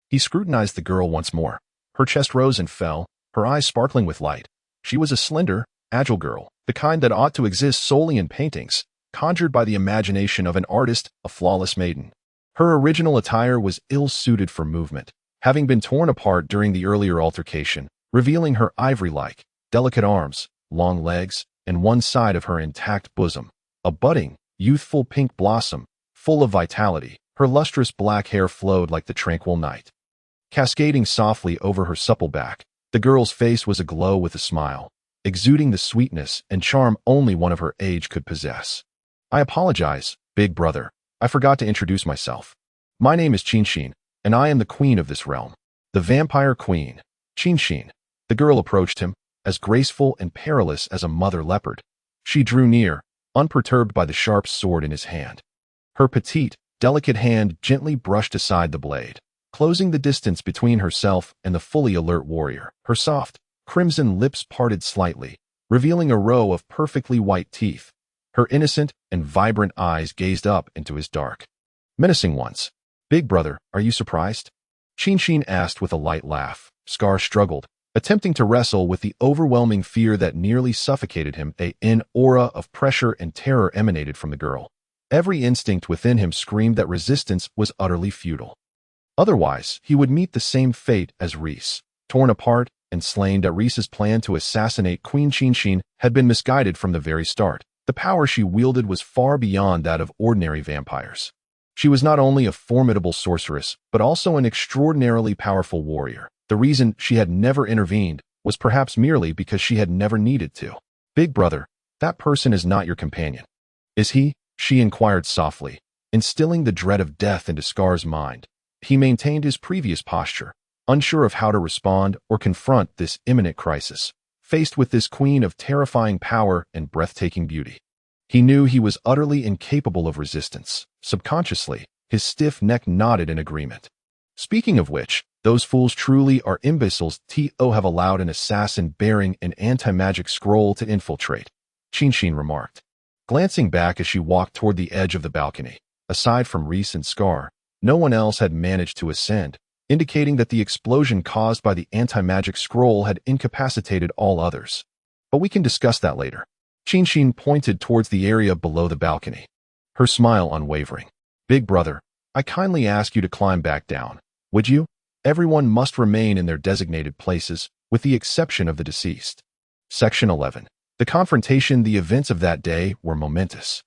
He scrutinized the girl once more. Her chest rose and fell, her eyes sparkling with light. She was a slender, agile girl, the kind that ought to exist solely in paintings, conjured by the imagination of an artist, a flawless maiden. Her original attire was ill-suited for movement, having been torn apart during the earlier altercation, revealing her ivory-like, delicate arms, long legs, and one side of her intact bosom. a budding, youthful pink blossom, full of vitality. Her lustrous black hair flowed like the tranquil night, cascading softly over her supple back. The girl's face was aglow with a smile, exuding the sweetness and charm only one of her age could possess. "I apologize, big brother. I forgot to introduce myself. My name is Qinshin, and I am the queen of this realm." The vampire queen, Qinshin. The girl approached him, as graceful and perilous as a mother leopard. She drew near, unperturbed by the sharp sword in his hand. Her petite, delicate hand gently brushed aside the blade, closing the distance between herself and the fully alert warrior. Her soft, crimson lips parted slightly, revealing a row of perfectly white teeth. Her innocent and vibrant eyes gazed up into his dark, menacing ones. "Big brother, are you surprised?" Qinshin asked with a light laugh. Scar struggled, attempting to wrestle with the overwhelming fear that nearly suffocated him. An aura of pressure and terror emanated from the girl. Every instinct within him screamed that resistance was utterly futile. Otherwise, he would meet the same fate as Reese, torn apart and slain. That Reese's plan to assassinate Queen Qinshin had been misguided from the very start. The power she wielded was far beyond that of ordinary vampires. She was not only a formidable sorceress, but also an extraordinarily powerful warrior. The reason she had never intervened was perhaps merely because she had never needed to. "Big brother, that person is not your companion, is he?" she inquired softly, instilling the dread of death into Scar's mind. He maintained his previous posture, unsure of how to respond or confront this imminent crisis, faced with this queen of terrifying power and breathtaking beauty. He knew he was utterly incapable of resistance. Subconsciously, his stiff neck nodded in agreement. "Speaking of which, those fools truly are imbeciles to have allowed an assassin bearing an anti-magic scroll to infiltrate," Qinshin remarked, glancing back as she walked toward the edge of the balcony. Aside from Reese and Scar, no one else had managed to ascend, indicating that the explosion caused by the anti-magic scroll had incapacitated all others. "But we can discuss that later." Qinshin pointed towards the area below the balcony, her smile unwavering. "Big brother, I kindly ask you to climb back down, would you? Everyone must remain in their designated places, with the exception of the deceased." Section 11. The confrontation. The events of that day were momentous.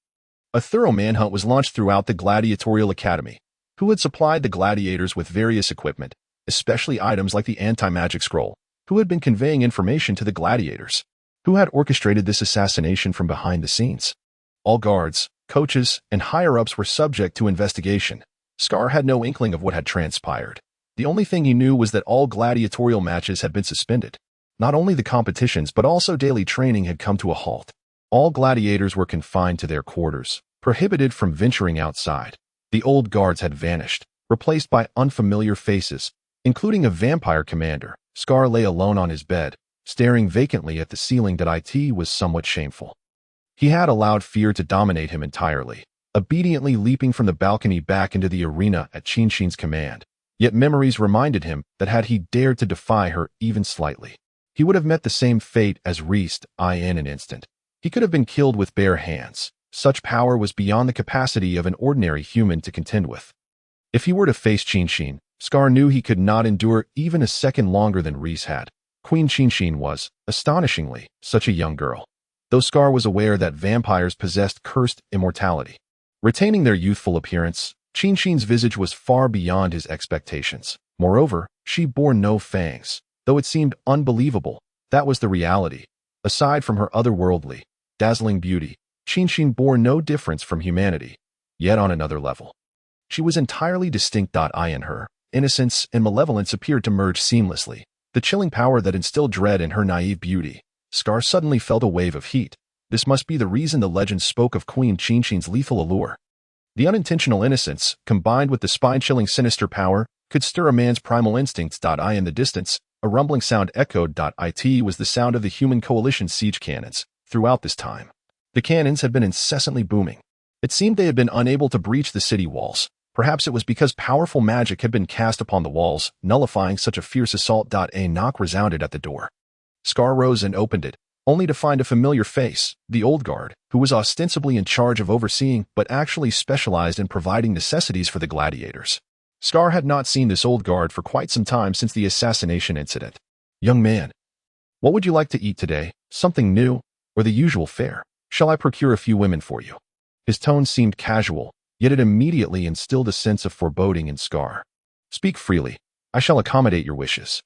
A thorough manhunt was launched throughout the gladiatorial academy, who had supplied the gladiators with various equipment, especially items like the anti-magic scroll, who had been conveying information to the gladiators, who had orchestrated this assassination from behind the scenes. All guards, coaches, and higher-ups were subject to investigation. Scar had no inkling of what had transpired. The only thing he knew was that all gladiatorial matches had been suspended. Not only the competitions but also daily training had come to a halt. All gladiators were confined to their quarters, prohibited from venturing outside. The old guards had vanished, replaced by unfamiliar faces, including a vampire commander. Scar lay alone on his bed, staring vacantly at the ceiling. That it was somewhat shameful. He had allowed fear to dominate him entirely, obediently leaping from the balcony back into the arena at Qinshin's command. Yet memories reminded him that had he dared to defy her even slightly, he would have met the same fate as Reese. In an instant, he could have been killed with bare hands. Such power was beyond the capacity of an ordinary human to contend with. If he were to face Qinshin, Scar knew he could not endure even a second longer than Reese had. Queen Qinshin was, astonishingly, such a young girl, though Scar was aware that vampires possessed cursed immortality. Retaining their youthful appearance, Qinshin's visage was far beyond his expectations. Moreover, she bore no fangs. Though it seemed unbelievable, that was the reality. Aside from her otherworldly, dazzling beauty, Qinshin bore no difference from humanity. Yet on another level, she was entirely distinct. In her, innocence and malevolence appeared to merge seamlessly. The chilling power that instilled dread in her naive beauty. Scar suddenly felt a wave of heat. This must be the reason the legend spoke of Queen Qinshin's lethal allure. The unintentional innocence, combined with the spine-chilling sinister power, could stir a man's primal instincts. In the distance, a rumbling sound echoed. It was the sound of the human coalition siege cannons. Throughout this time, the cannons had been incessantly booming. It seemed they had been unable to breach the city walls. Perhaps it was because powerful magic had been cast upon the walls, nullifying such a fierce assault. A knock resounded at the door. Scar rose and opened it, only to find a familiar face, the old guard, who was ostensibly in charge of overseeing but actually specialized in providing necessities for the gladiators. Scar had not seen this old guard for quite some time since the assassination incident. "Young man, what would you like to eat today? Something new, or the usual fare? Shall I procure a few women for you?" His tone seemed casual, yet it immediately instilled a sense of foreboding in Scar. Speak freely. I shall accommodate your wishes.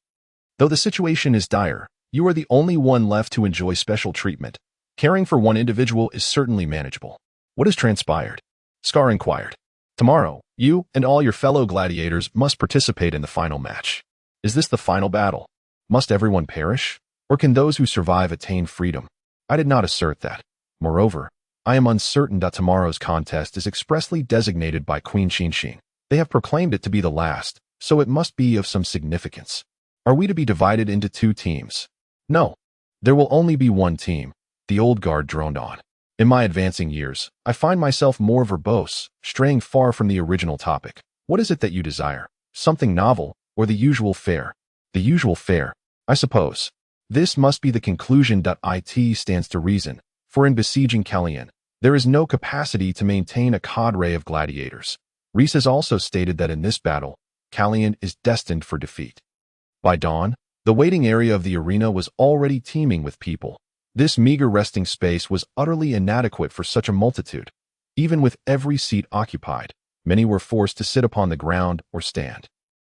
Though the situation is dire, you are the only one left to enjoy special treatment. Caring for one individual is certainly manageable. What has transpired? Scar inquired. Tomorrow, you and all your fellow gladiators must participate in the final match. Is this the final battle? Must everyone perish? Or can those who survive attain freedom? I did not assert that. Moreover, I am uncertain that tomorrow's contest is expressly designated by Queen Qinshin. They have proclaimed it to be the last, so it must be of some significance. Are we to be divided into two teams? No. There will only be one team. The old guard droned on. In my advancing years, I find myself more verbose, straying far from the original topic. What is it that you desire? Something novel, or the usual fare? The usual fare, I suppose. This must be the conclusion. It stands to reason, for in besieging Calian, there is no capacity to maintain a cadre of gladiators. Reese has also stated that in this battle, Calian is destined for defeat. By dawn, the waiting area of the arena was already teeming with people. This meager resting space was utterly inadequate for such a multitude. Even with every seat occupied, many were forced to sit upon the ground or stand.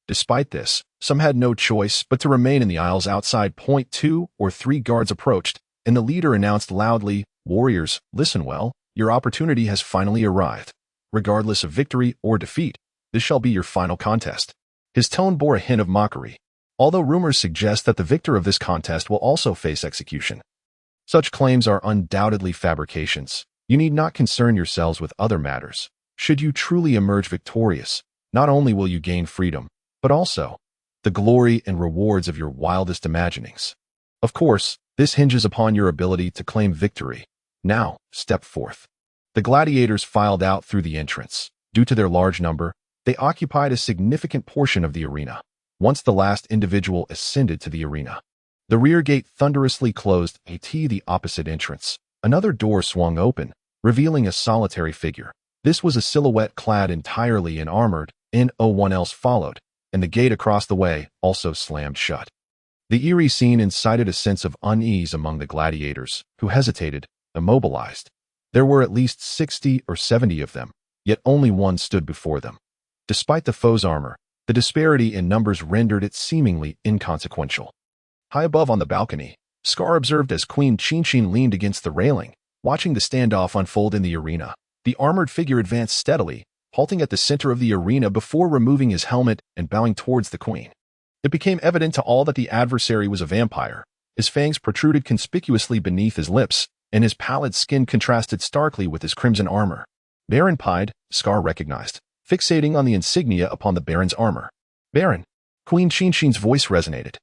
Despite this, some had no choice but to remain in the aisles outside. 2 or 3 guards approached, and the leader announced loudly, "Warriors, listen well, your opportunity has finally arrived. Regardless of victory or defeat, this shall be your final contest." His tone bore a hint of mockery, although rumors suggest that the victor of this contest will also face execution. Such claims are undoubtedly fabrications. You need not concern yourselves with other matters. Should you truly emerge victorious, not only will you gain freedom, but also the glory and rewards of your wildest imaginings. Of course, this hinges upon your ability to claim victory. Now, step forth. The gladiators filed out through the entrance. Due to their large number, they occupied a significant portion of the arena. Once the last individual ascended to the arena, the rear gate thunderously closed at the opposite entrance. Another door swung open, revealing a solitary figure. This was a silhouette clad entirely in armored, no one else followed, and the gate across the way also slammed shut. The eerie scene incited a sense of unease among the gladiators, who hesitated, immobilized. There were at least 60 or 70 of them, yet only one stood before them. Despite the foe's armor, the disparity in numbers rendered it seemingly inconsequential. High above on the balcony, Scar observed as Queen Qinshin leaned against the railing, watching the standoff unfold in the arena. The armored figure advanced steadily, halting at the center of the arena before removing his helmet and bowing towards the queen. It became evident to all that the adversary was a vampire. His fangs protruded conspicuously beneath his lips, and his pallid skin contrasted starkly with his crimson armor. Baron Pied, Scar recognized, fixating on the insignia upon the Baron's armor. "Baron," Queen Qinshin's voice resonated,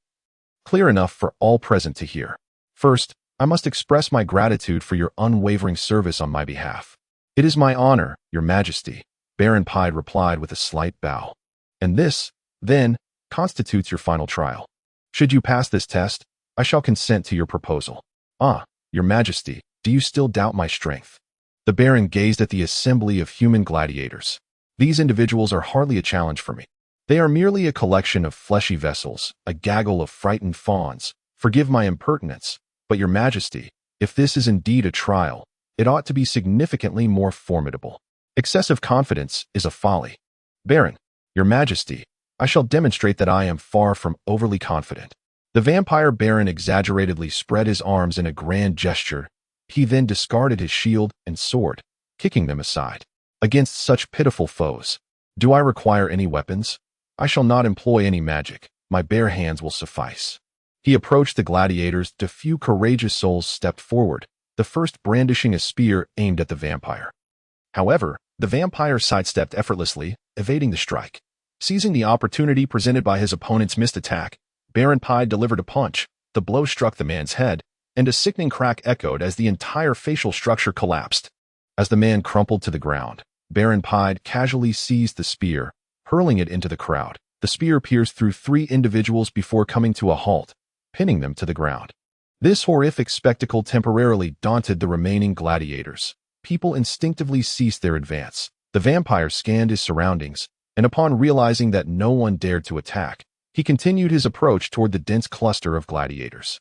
clear enough for all present to hear. "First, I must express my gratitude for your unwavering service on my behalf." "It is my honor, Your Majesty," Baron Pied replied with a slight bow. "And this, then, constitutes your final trial. Should you pass this test, I shall consent to your proposal." "Ah, Your Majesty, do you still doubt my strength?" The Baron gazed at the assembly of human gladiators. "These individuals are hardly a challenge for me. They are merely a collection of fleshy vessels, a gaggle of frightened fawns. Forgive my impertinence, but Your Majesty, if this is indeed a trial, it ought to be significantly more formidable. Excessive confidence is a folly." "Baron, Your Majesty, I shall demonstrate that I am far from overly confident." The vampire Baron exaggeratedly spread his arms in a grand gesture. He then discarded his shield and sword, kicking them aside. "Against such pitiful foes, do I require any weapons? I shall not employ any magic. My bare hands will suffice." He approached the gladiators. A few courageous souls stepped forward, the first brandishing a spear aimed at the vampire. However, the vampire sidestepped effortlessly, evading the strike. Seizing the opportunity presented by his opponent's missed attack, Baron Pied delivered a punch. The blow struck the man's head, and a sickening crack echoed as the entire facial structure collapsed. As the man crumpled to the ground, Baron Pied casually seized the spear, hurling it into the crowd. The spear pierced through 3 individuals before coming to a halt, pinning them to the ground. This horrific spectacle temporarily daunted the remaining gladiators. People instinctively ceased their advance. The vampire scanned his surroundings, and upon realizing that no one dared to attack, he continued his approach toward the dense cluster of gladiators.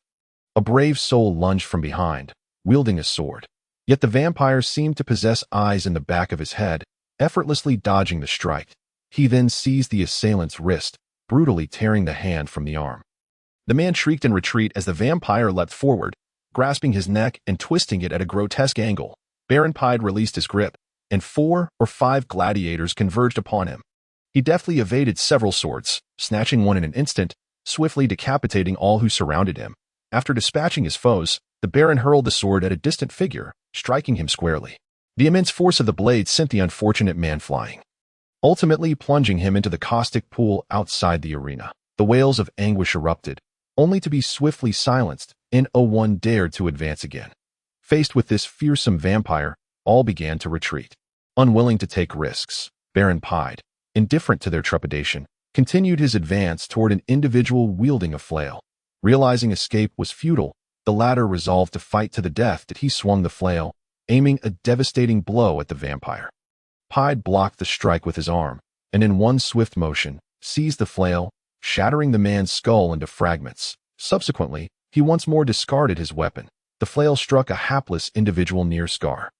A brave soul lunged from behind, wielding a sword. Yet the vampire seemed to possess eyes in the back of his head, effortlessly dodging the strike. He then seized the assailant's wrist, brutally tearing the hand from the arm. The man shrieked in retreat as the vampire leapt forward, grasping his neck and twisting it at a grotesque angle. Baron Pied released his grip, and 4 or 5 gladiators converged upon him. He deftly evaded several swords, snatching one in an instant, swiftly decapitating all who surrounded him. After dispatching his foes, the Baron hurled the sword at a distant figure, striking him squarely. The immense force of the blade sent the unfortunate man flying, ultimately plunging him into the caustic pool outside the arena. The wails of anguish erupted, only to be swiftly silenced, and no one dared to advance again. Faced with this fearsome vampire, all began to retreat. Unwilling to take risks, Baron Pied, indifferent to their trepidation, continued his advance toward an individual wielding a flail. Realizing escape was futile, the latter resolved to fight to the death that he swung the flail, aiming a devastating blow at the vampire. Pied blocked the strike with his arm, and in one swift motion, seized the flail, shattering the man's skull into fragments. Subsequently, he once more discarded his weapon. The flail struck a hapless individual near Scar,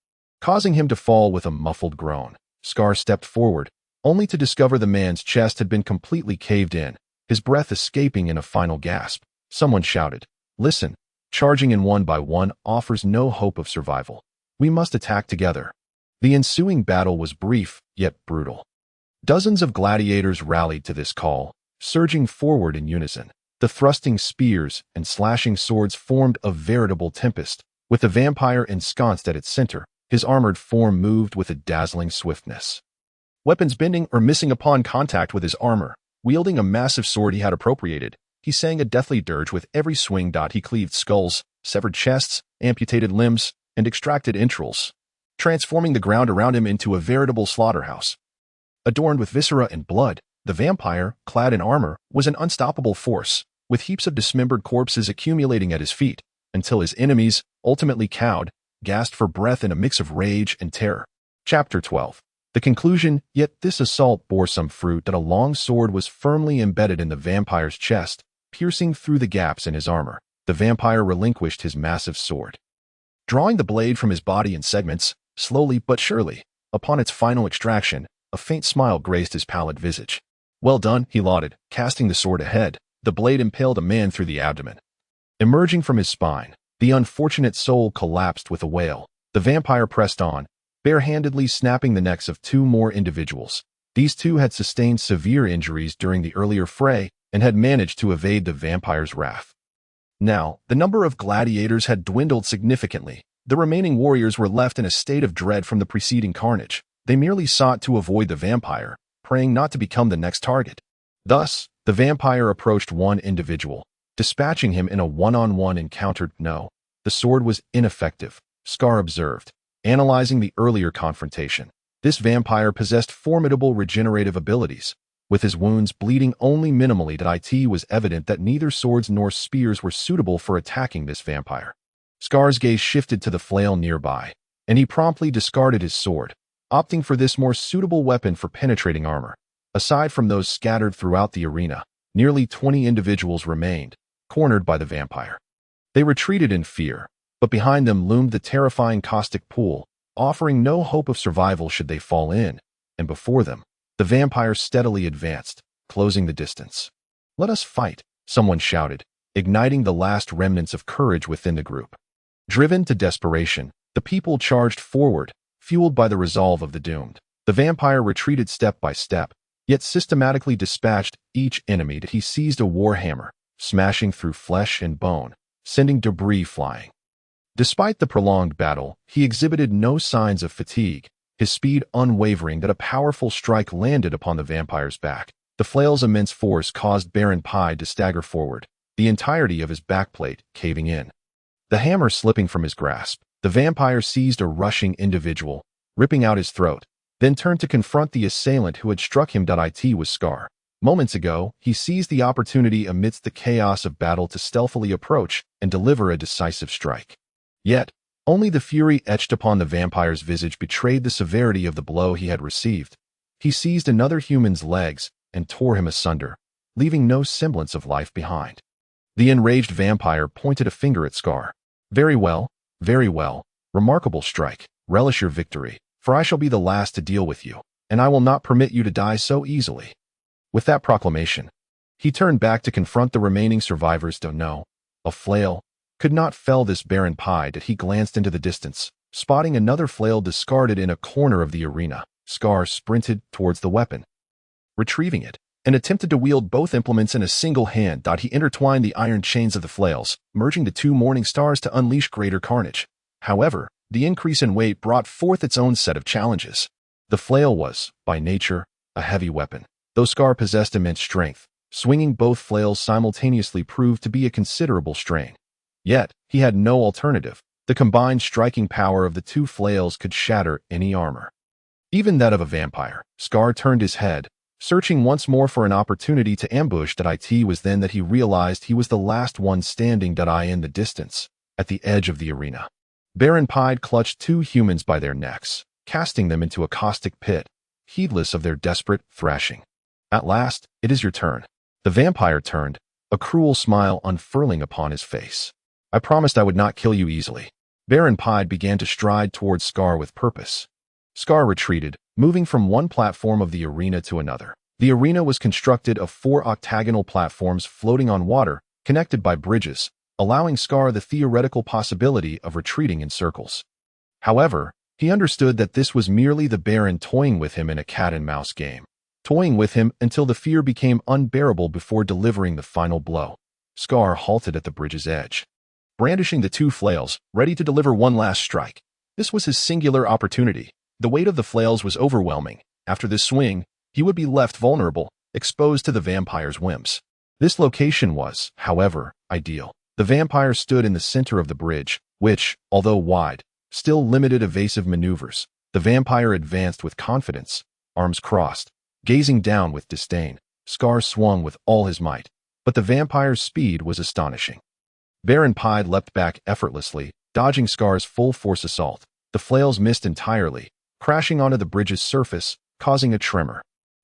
causing him to fall with a muffled groan. Scar stepped forward, only to discover the man's chest had been completely caved in, his breath escaping in a final gasp. Someone shouted, "Listen, charging in one by one offers no hope of survival. We must attack together." The ensuing battle was brief, yet brutal. Dozens of gladiators rallied to this call, surging forward in unison. The thrusting spears and slashing swords formed a veritable tempest. With the vampire ensconced at its center, his armored form moved with a dazzling swiftness, weapons bending or missing upon contact with his armor. Wielding a massive sword he had appropriated, he sang a deathly dirge with every swing. He cleaved skulls, severed chests, amputated limbs, and extracted entrails, transforming the ground around him into a veritable slaughterhouse. Adorned with viscera and blood, the vampire, clad in armor, was an unstoppable force, with heaps of dismembered corpses accumulating at his feet, until his enemies, ultimately cowed, gasped for breath in a mix of rage and terror. Chapter 12. The conclusion. Yet this assault bore some fruit. That a long sword was firmly embedded in the vampire's chest, piercing through the gaps in his armor. The vampire relinquished his massive sword, drawing the blade from his body in segments, slowly but surely. Upon its final extraction, a faint smile graced his pallid visage. "Well done," he lauded, casting the sword ahead. The blade impaled a man through the abdomen. Emerging from his spine, the unfortunate soul collapsed with a wail. The vampire pressed on, barehandedly snapping the necks of 2 more individuals. These 2 had sustained severe injuries during the earlier fray and had managed to evade the vampire's wrath. Now, the number of gladiators had dwindled significantly. The remaining warriors were left in a state of dread from the preceding carnage. They merely sought to avoid the vampire, praying not to become the next target. Thus, the vampire approached one individual, dispatching him in a one-on-one encounter. No, the sword was ineffective, Scar observed, analyzing the earlier confrontation. This vampire possessed formidable regenerative abilities. With his wounds bleeding only minimally, it was evident that neither swords nor spears were suitable for attacking this vampire. Scar's gaze shifted to the flail nearby, and he promptly discarded his sword, opting for this more suitable weapon for penetrating armor. Aside from those scattered throughout the arena, nearly 20 individuals remained, cornered by the vampire. They retreated in fear, but behind them loomed the terrifying caustic pool, offering no hope of survival should they fall in, and before them, the vampire steadily advanced, closing the distance. "Let us fight," someone shouted, igniting the last remnants of courage within the group. Driven to desperation, the people charged forward, fueled by the resolve of the doomed. The vampire retreated step by step, yet systematically dispatched each enemy that he seized a warhammer, smashing through flesh and bone, sending debris flying. Despite the prolonged battle, he exhibited no signs of fatigue, his speed unwavering. That a powerful strike landed upon the vampire's back. The flail's immense force caused Baron Pied to stagger forward, the entirety of his backplate caving in. The hammer slipping from his grasp, the vampire seized a rushing individual, ripping out his throat, then turned to confront the assailant who had struck him. It was Scar. Moments ago, he seized the opportunity amidst the chaos of battle to stealthily approach and deliver a decisive strike. Yet, only the fury etched upon the vampire's visage betrayed the severity of the blow he had received. He seized another human's legs and tore him asunder, leaving no semblance of life behind. The enraged vampire pointed a finger at Scar. Very well, Remarkable strike. Relish your victory, for I shall be the last to deal with you, and I will not permit you to die so easily." With that proclamation, he turned back to confront the remaining survivors. No, a flail could not fell this barren pie. That he glanced into the distance, spotting another flail discarded in a corner of the arena. Scar sprinted towards the weapon, retrieving it, and attempted to wield both implements in a single hand. He intertwined the iron chains of the flails, merging the two morning stars to unleash greater carnage. However, the increase in weight brought forth its own set of challenges. The flail was, by nature, a heavy weapon, though Scar possessed immense strength. Swinging both flails simultaneously proved to be a considerable strain. Yet, he had no alternative. The combined striking power of the two flails could shatter any armor, even that of a vampire. Scar turned his head, searching once more for an opportunity to ambush. It was then that he realized he was the last one standing. In the distance, at the edge of the arena, Baron Pied clutched two humans by their necks, casting them into a caustic pit, heedless of their desperate thrashing. "At last, it is your turn." The vampire turned, a cruel smile unfurling upon his face. "I promised I would not kill you easily." Baron Pied began to stride towards Scar with purpose. Scar retreated, moving from one platform of the arena to another. The arena was constructed of 4 octagonal platforms floating on water, connected by bridges, allowing Scar the theoretical possibility of retreating in circles. However, he understood that this was merely the Baron toying with him in a cat-and-mouse game, toying with him until the fear became unbearable before delivering the final blow. Scar halted at the bridge's edge, brandishing the 2 flails, ready to deliver one last strike. This was his singular opportunity. The weight of the flails was overwhelming. After this swing, he would be left vulnerable, exposed to the vampire's whims. This location was, however, ideal. The vampire stood in the center of the bridge, which, although wide, still limited evasive maneuvers. The vampire advanced with confidence, arms crossed, gazing down with disdain. Scar swung with all his might, but the vampire's speed was astonishing. Baron Pied leapt back effortlessly, dodging Scar's full-force assault. The flails missed entirely, crashing onto the bridge's surface, causing a tremor.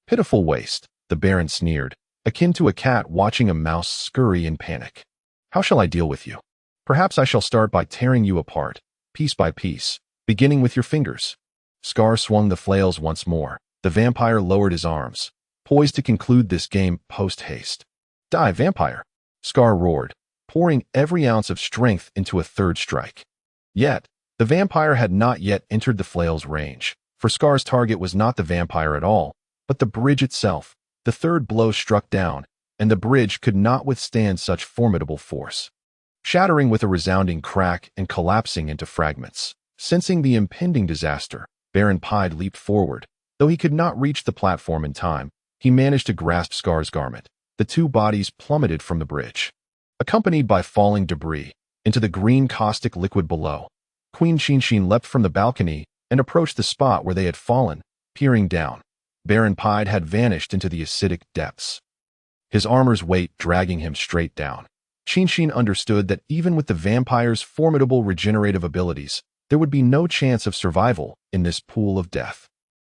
"Pitiful waste," the Baron sneered, akin to a cat watching a mouse scurry in panic. "How shall I deal with you? Perhaps I shall start by tearing you apart, piece by piece, beginning with your fingers." Scar swung the flails once more. The vampire lowered his arms, poised to conclude this game post-haste. "Die, vampire!" Scar roared, pouring every ounce of strength into a third strike. Yet, the vampire had not yet entered the flail's range, for Scar's target was not the vampire at all, but the bridge itself. The third blow struck down, and the bridge could not withstand such formidable force, shattering with a resounding crack and collapsing into fragments. Sensing the impending disaster, Baron Pied leaped forward. Though he could not reach the platform in time, he managed to grasp Scar's garment. The 2 bodies plummeted from the bridge, accompanied by falling debris, into the green caustic liquid below. Queen Qinshin leapt from the balcony and approached the spot where they had fallen, peering down. Baron Pied had vanished into the acidic depths, his armor's weight dragging him straight down. Qinshin understood that even with the vampire's formidable regenerative abilities, there would be no chance of survival in this pool of death.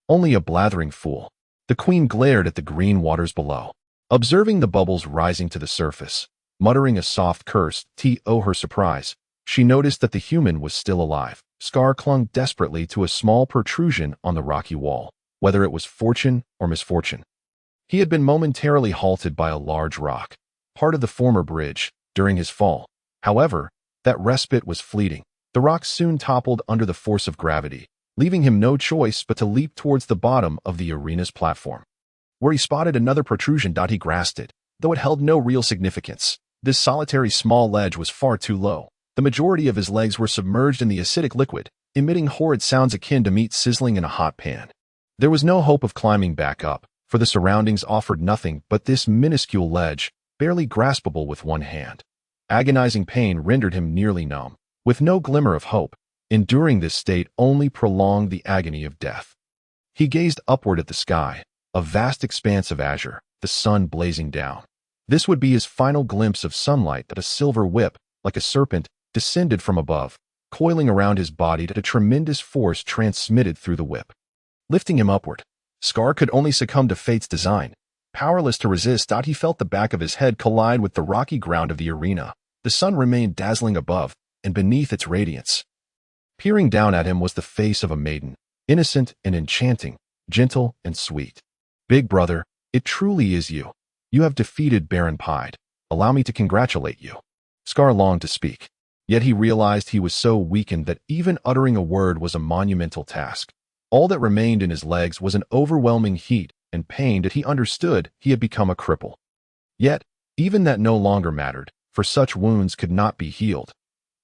Only a blathering fool. The queen glared at the green waters below, observing the bubbles rising to the surface. Muttering a soft curse, to her surprise, she noticed that the human was still alive. Scar clung desperately to a small protrusion on the rocky wall. Whether it was fortune or misfortune, he had been momentarily halted by a large rock, part of the former bridge, during his fall. However, that respite was fleeting. The rock soon toppled under the force of gravity, leaving him no choice but to leap towards the bottom of the arena's platform, where he spotted another protrusion. He grasped it, though it held no real significance. This solitary small ledge was far too low. The majority of his legs were submerged in the acidic liquid, emitting horrid sounds akin to meat sizzling in a hot pan. There was no hope of climbing back up, for the surroundings offered nothing but this minuscule ledge, barely graspable with one hand. Agonizing pain rendered him nearly numb. With no glimmer of hope, enduring this state only prolonged the agony of death. He gazed upward at the sky, a vast expanse of azure, the sun blazing down. This would be his final glimpse of sunlight. That a silver whip, like a serpent, descended from above, coiling around his body. That a tremendous force transmitted through the whip, lifting him upward. Scar could only succumb to fate's design. Powerless to resist, he felt the back of his head collide with the rocky ground of the arena. The sun remained dazzling above, and beneath its radiance, Peering down at him was the face of a maiden, innocent and enchanting, gentle and sweet. Big brother, it truly is you. You have defeated Baron Pied. Allow me to congratulate you. Scar longed to speak, yet he realized he was so weakened that even uttering a word was a monumental task. All that remained in his legs was an overwhelming heat and pain that he understood he had become a cripple. Yet, even that no longer mattered, for such wounds could not be healed.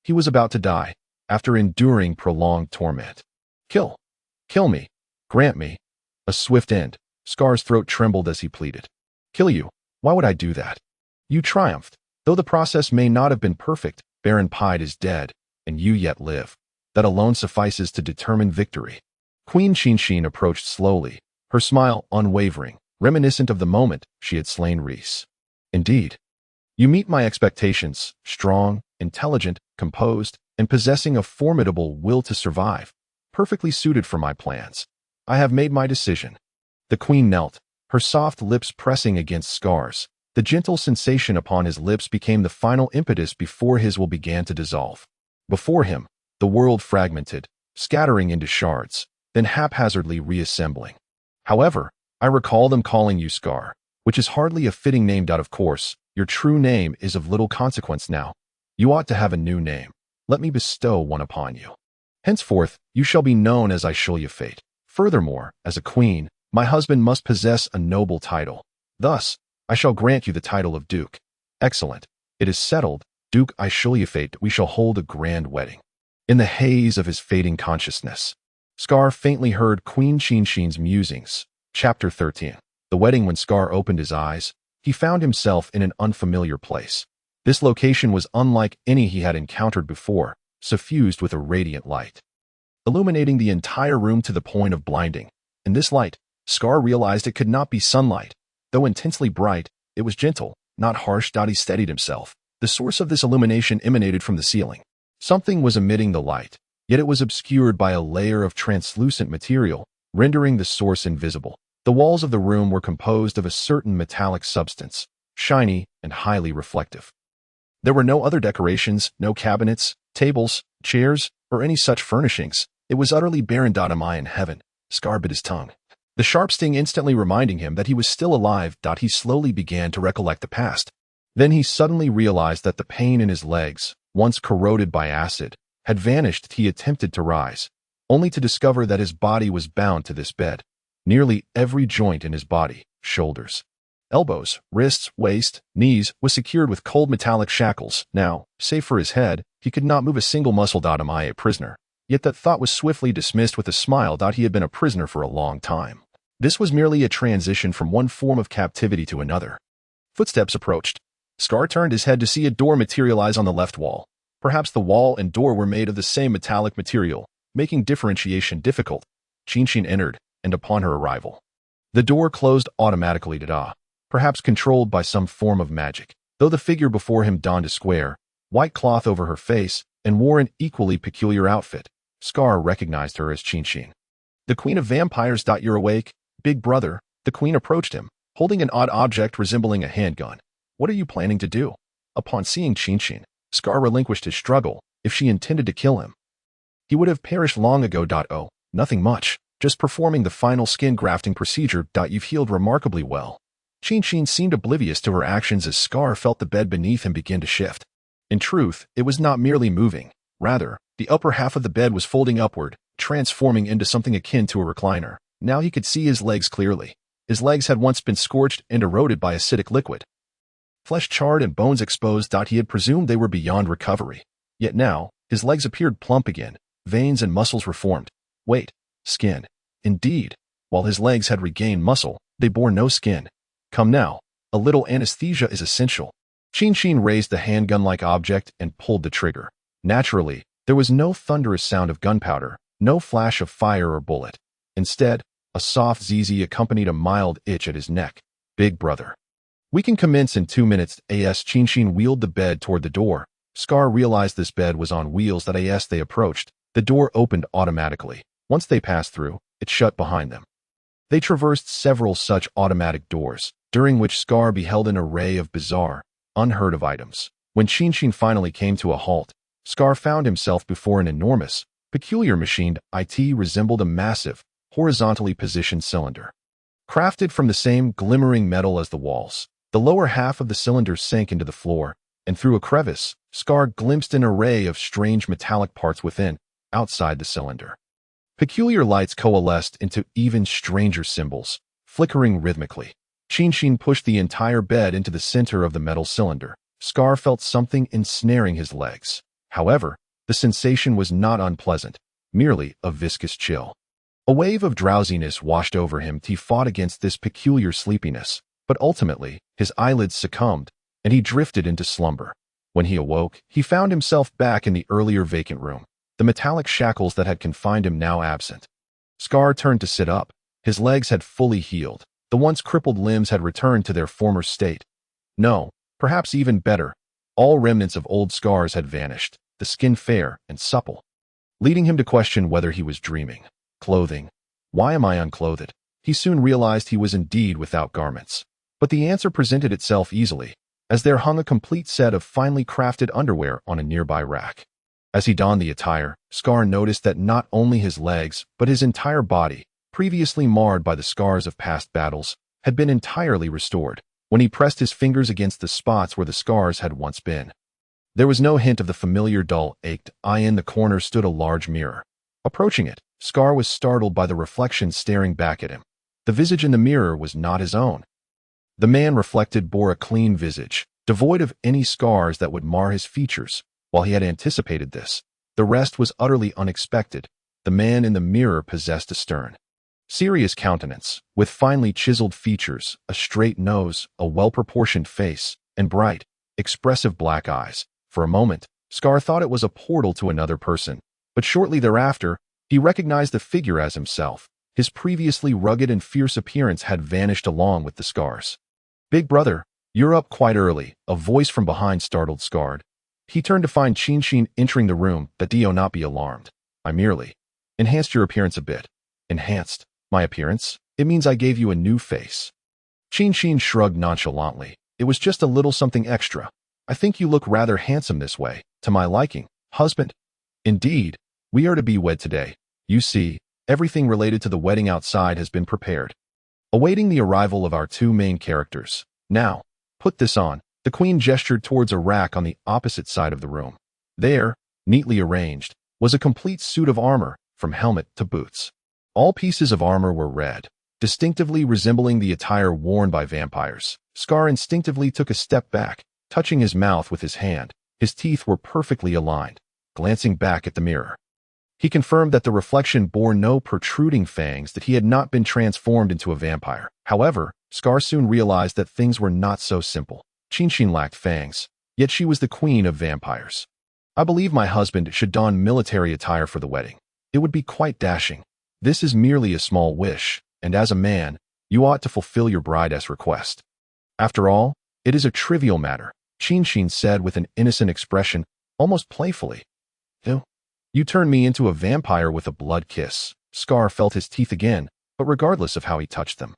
He was about to die, after enduring prolonged torment. Kill me, grant me a swift end. Scar's throat trembled as he pleaded. Kill you? Why would I do that? You triumphed. Though the process may not have been perfect, Baron Pied is dead, and you yet live. That alone suffices to determine victory. Queen Qinshin approached slowly, her smile unwavering, reminiscent of the moment she had slain Reese. Indeed, you meet my expectations, strong, intelligent, composed, and possessing a formidable will to survive, perfectly suited for my plans. I have made my decision. The queen knelt, her soft lips pressing against Scar's. The gentle sensation upon his lips became the final impetus before his will began to dissolve. Before him, the world fragmented, scattering into shards, then haphazardly reassembling. However, I recall them calling you Scar, which is hardly a fitting name. Of course, your true name is of little consequence now. You ought to have a new name. Let me bestow one upon you. Henceforth, you shall be known as Ashru Lathe. Furthermore, as a queen, my husband must possess a noble title. Thus, I shall grant you the title of Duke. Excellent. It is settled. Duke Ashru Lathe, we shall hold a grand wedding. In the haze of his fading consciousness, Scar faintly heard Queen Qinshin's musings. Chapter 13. The wedding. When Scar opened his eyes, he found himself in an unfamiliar place. This location was unlike any he had encountered before, suffused with a radiant light, illuminating the entire room to the point of blinding. In this light, Scar realized it could not be sunlight. Though intensely bright, it was gentle, not harsh. He steadied himself. The source of this illumination emanated from the ceiling. Something was emitting the light, yet it was obscured by a layer of translucent material, rendering the source invisible. The walls of the room were composed of a certain metallic substance, shiny and highly reflective. There were no other decorations, no cabinets, tables, chairs, or any such furnishings. It was utterly barren. Am I in heaven? Scar bit his tongue, the sharp sting instantly reminding him that he was still alive. He slowly began to recollect the past. Then he suddenly realized that the pain in his legs, once corroded by acid, had vanished. He attempted to rise, only to discover that his body was bound to this bed. Nearly every joint in his body, shoulders, elbows, wrists, waist, knees, was secured with cold metallic shackles. Now, save for his head, he could not move a single muscle. Am I a prisoner? Yet that thought was swiftly dismissed with a smile. He had been a prisoner for a long time. This was merely a transition from one form of captivity to another. Footsteps approached. Scar turned his head to see a door materialize on the left wall. Perhaps the wall and door were made of the same metallic material, making differentiation difficult. Qinshin entered, and upon her arrival, the door closed automatically. Perhaps controlled by some form of magic. Though the figure before him donned a square, white cloth over her face and wore an equally peculiar outfit, Scar recognized her as Qinshin. The Queen of Vampires. You're awake, big brother. The queen approached him, holding an odd object resembling a handgun. What are you planning to do? Upon seeing Qinshin, Scar relinquished his struggle. If she intended to kill him, he would have perished long ago. Oh, nothing much. Just performing the final skin grafting procedure. You've healed remarkably well. Qinshin seemed oblivious to her actions as Scar felt the bed beneath him begin to shift. In truth, it was not merely moving. Rather, the upper half of the bed was folding upward, transforming into something akin to a recliner. Now he could see his legs clearly. His legs had once been scorched and eroded by acidic liquid. Flesh charred and bones exposed. He had presumed they were beyond recovery. Yet now, his legs appeared plump again, veins and muscles reformed. Wait, skin. Indeed, while his legs had regained muscle, they bore no skin. Come now, a little anesthesia is essential. Qinshin raised the handgun-like object and pulled the trigger. Naturally, there was no thunderous sound of gunpowder, no flash of fire or bullet. Instead, a soft zzz accompanied a mild itch at his neck. Big brother. We can commence in 2 minutes. As Qinshin wheeled the bed toward the door, Scar realized this bed was on wheels. As they approached, the door opened automatically. Once they passed through, it shut behind them. They traversed several such automatic doors, during which Scar beheld an array of bizarre, unheard of items. When Qinshin finally came to a halt, Scar found himself before an enormous, peculiar machined IT resembled a massive, horizontally positioned cylinder. Crafted from the same glimmering metal as the walls, the lower half of the cylinder sank into the floor, and through a crevice, Scar glimpsed an array of strange metallic parts within, outside the cylinder. Peculiar lights coalesced into even stranger symbols, flickering rhythmically. Shinshin pushed the entire bed into the center of the metal cylinder. Scar felt something ensnaring his legs. However, the sensation was not unpleasant, merely a viscous chill. A wave of drowsiness washed over him. He fought against this peculiar sleepiness, but ultimately, his eyelids succumbed, and he drifted into slumber. When he awoke, he found himself back in the earlier vacant room, the metallic shackles that had confined him now absent. Scar turned to sit up. His legs had fully healed. The once crippled limbs had returned to their former state. No, perhaps even better. All remnants of old scars had vanished, the skin fair and supple, leading him to question whether he was dreaming. Clothing. Why am I unclothed? He soon realized he was indeed without garments. But the answer presented itself easily, as there hung a complete set of finely crafted underwear on a nearby rack. As he donned the attire, Scar noticed that not only his legs, but his entire body, previously marred by the scars of past battles, had been entirely restored. When he pressed his fingers against the spots where the scars had once been, there was no hint of the familiar dull, ached eye. In the corner stood a large mirror. Approaching it, Scar was startled by the reflection staring back at him. The visage in the mirror was not his own. The man reflected bore a clean visage, devoid of any scars that would mar his features. While he had anticipated this, the rest was utterly unexpected. The man in the mirror possessed a stern, serious countenance, with finely chiseled features, a straight nose, a well-proportioned face, and bright, expressive black eyes. For a moment, Scar thought it was a portal to another person, but shortly thereafter, he recognized the figure as himself. His previously rugged and fierce appearance had vanished along with the scars. "Big brother, you're up quite early," a voice from behind startled Scar. He turned to find Shinshin entering the room. "But do not be alarmed. I merely enhanced your appearance a bit." "Enhanced my appearance? It means I gave you a new face." Shinshin shrugged nonchalantly. "It was just a little something extra. I think you look rather handsome this way, to my liking, husband." "Indeed, we are to be wed today. You see, everything related to the wedding outside has been prepared, awaiting the arrival of our two main characters. Now, put this on." The queen gestured towards a rack on the opposite side of the room. There, neatly arranged, was a complete suit of armor, from helmet to boots. All pieces of armor were red, distinctively resembling the attire worn by vampires. Scar instinctively took a step back, touching his mouth with his hand. His teeth were perfectly aligned. Glancing back at the mirror, he confirmed that the reflection bore no protruding fangs, that he had not been transformed into a vampire. However, Scar soon realized that things were not so simple. Shinshin lacked fangs, yet she was the queen of vampires. "I believe my husband should don military attire for the wedding. It would be quite dashing. This is merely a small wish, and as a man, you ought to fulfill your bride's request. After all, it is a trivial matter," Shinshin said with an innocent expression, almost playfully. You turn me into a vampire with a blood kiss." Scar felt his teeth again, but regardless of how he touched them,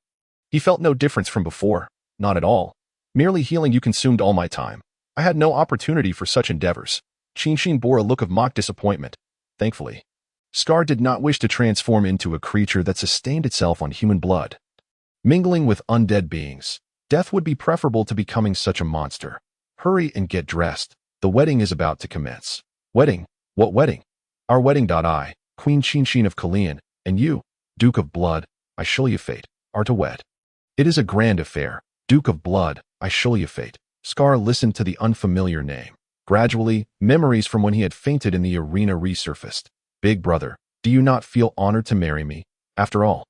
he felt no difference from before. "Not at all. Merely healing you consumed all my time. I had no opportunity for such endeavors." Shinshin bore a look of mock disappointment. Thankfully, Scar did not wish to transform into a creature that sustained itself on human blood. Mingling with undead beings, death would be preferable to becoming such a monster. "Hurry and get dressed. The wedding is about to commence." "Wedding? What wedding?" "Our wedding. I, Queen Shinshin of Calian, and you, Duke of Blood, Ashru Lathe, are to wed. It is a grand affair. Duke of Blood, Ashru Lathe. Scar listened to the unfamiliar name. Gradually, memories from when he had fainted in the arena resurfaced. "Big brother, do you not feel honored to marry me? After all,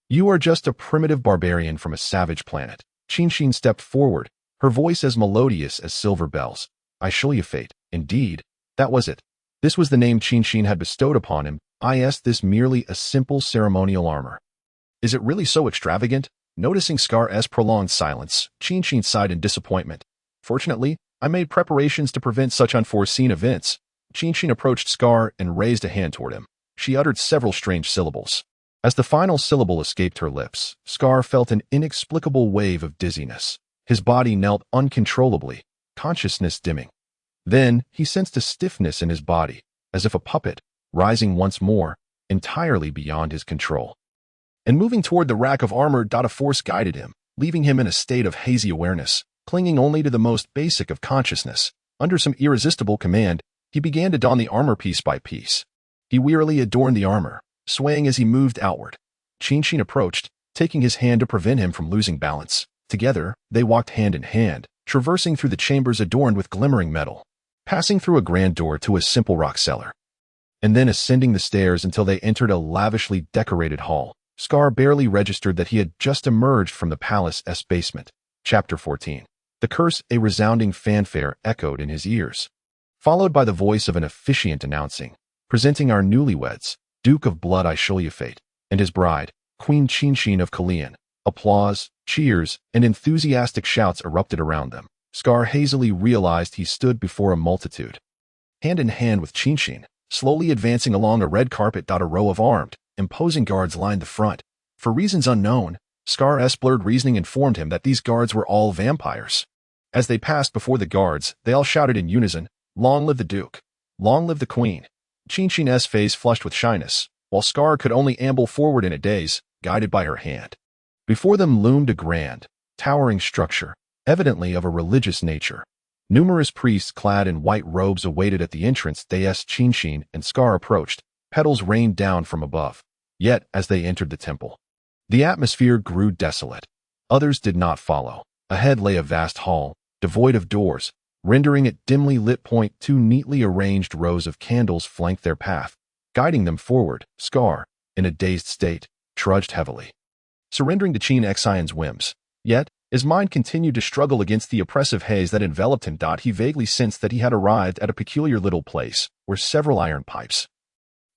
you are just a primitive barbarian from a savage planet." Shinshin stepped forward, her voice as melodious as silver bells. "Ashru Lathe, indeed, that was it. This was the name Shinshin had bestowed upon him. This merely a simple ceremonial armor. Is it really so extravagant?" Noticing Scar's prolonged silence, Shinshin sighed in disappointment. "Fortunately, I made preparations to prevent such unforeseen events." Shinshin approached Scar and raised a hand toward him. She uttered several strange syllables. As the final syllable escaped her lips, Scar felt an inexplicable wave of dizziness. His body knelt uncontrollably, consciousness dimming. Then, he sensed a stiffness in his body, as if a puppet, rising once more, entirely beyond his control. And moving toward the rack of armor, a force guided him, leaving him in a state of hazy awareness, clinging only to the most basic of consciousness. Under some irresistible command, he began to don the armor piece by piece. He wearily adorned the armor, swaying as he moved outward. Qin approached, taking his hand to prevent him from losing balance. Together, they walked hand in hand, traversing through the chambers adorned with glimmering metal, passing through a grand door to a simple rock cellar, and then ascending the stairs until they entered a lavishly decorated hall. Scar barely registered that he had just emerged from the palace's basement. Chapter 14. The curse, a resounding fanfare echoed in his ears, followed by the voice of an officiant announcing, "Presenting our newlyweds, Duke of Blood Ashru Lathe, and his bride, Queen Qin of Calian." Applause, cheers, and enthusiastic shouts erupted around them. Scar hazily realized he stood before a multitude, hand in hand with Qin, slowly advancing along a red carpet. A row of armed, imposing guards lined the front. For reasons unknown, Scar's blurred reasoning informed him that these guards were all vampires. As they passed before the guards, they all shouted in unison, "Long live the Duke! Long live the Queen!" Qin's face flushed with shyness, while Scar could only amble forward in a daze, guided by her hand. Before them loomed a grand, towering structure, evidently of a religious nature. Numerous priests clad in white robes awaited at the entrance. As Qin and Scar approached, petals rained down from above. Yet, as they entered the temple, the atmosphere grew desolate. Others did not follow. Ahead lay a vast hall, devoid of doors, rendering it dimly lit. Two neatly arranged rows of candles flanked their path, guiding them forward. Scar, in a dazed state, trudged heavily, surrendering to Qin's whims. Yet, his mind continued to struggle against the oppressive haze that enveloped him. He vaguely sensed that he had arrived at a peculiar little place, where several iron pipes,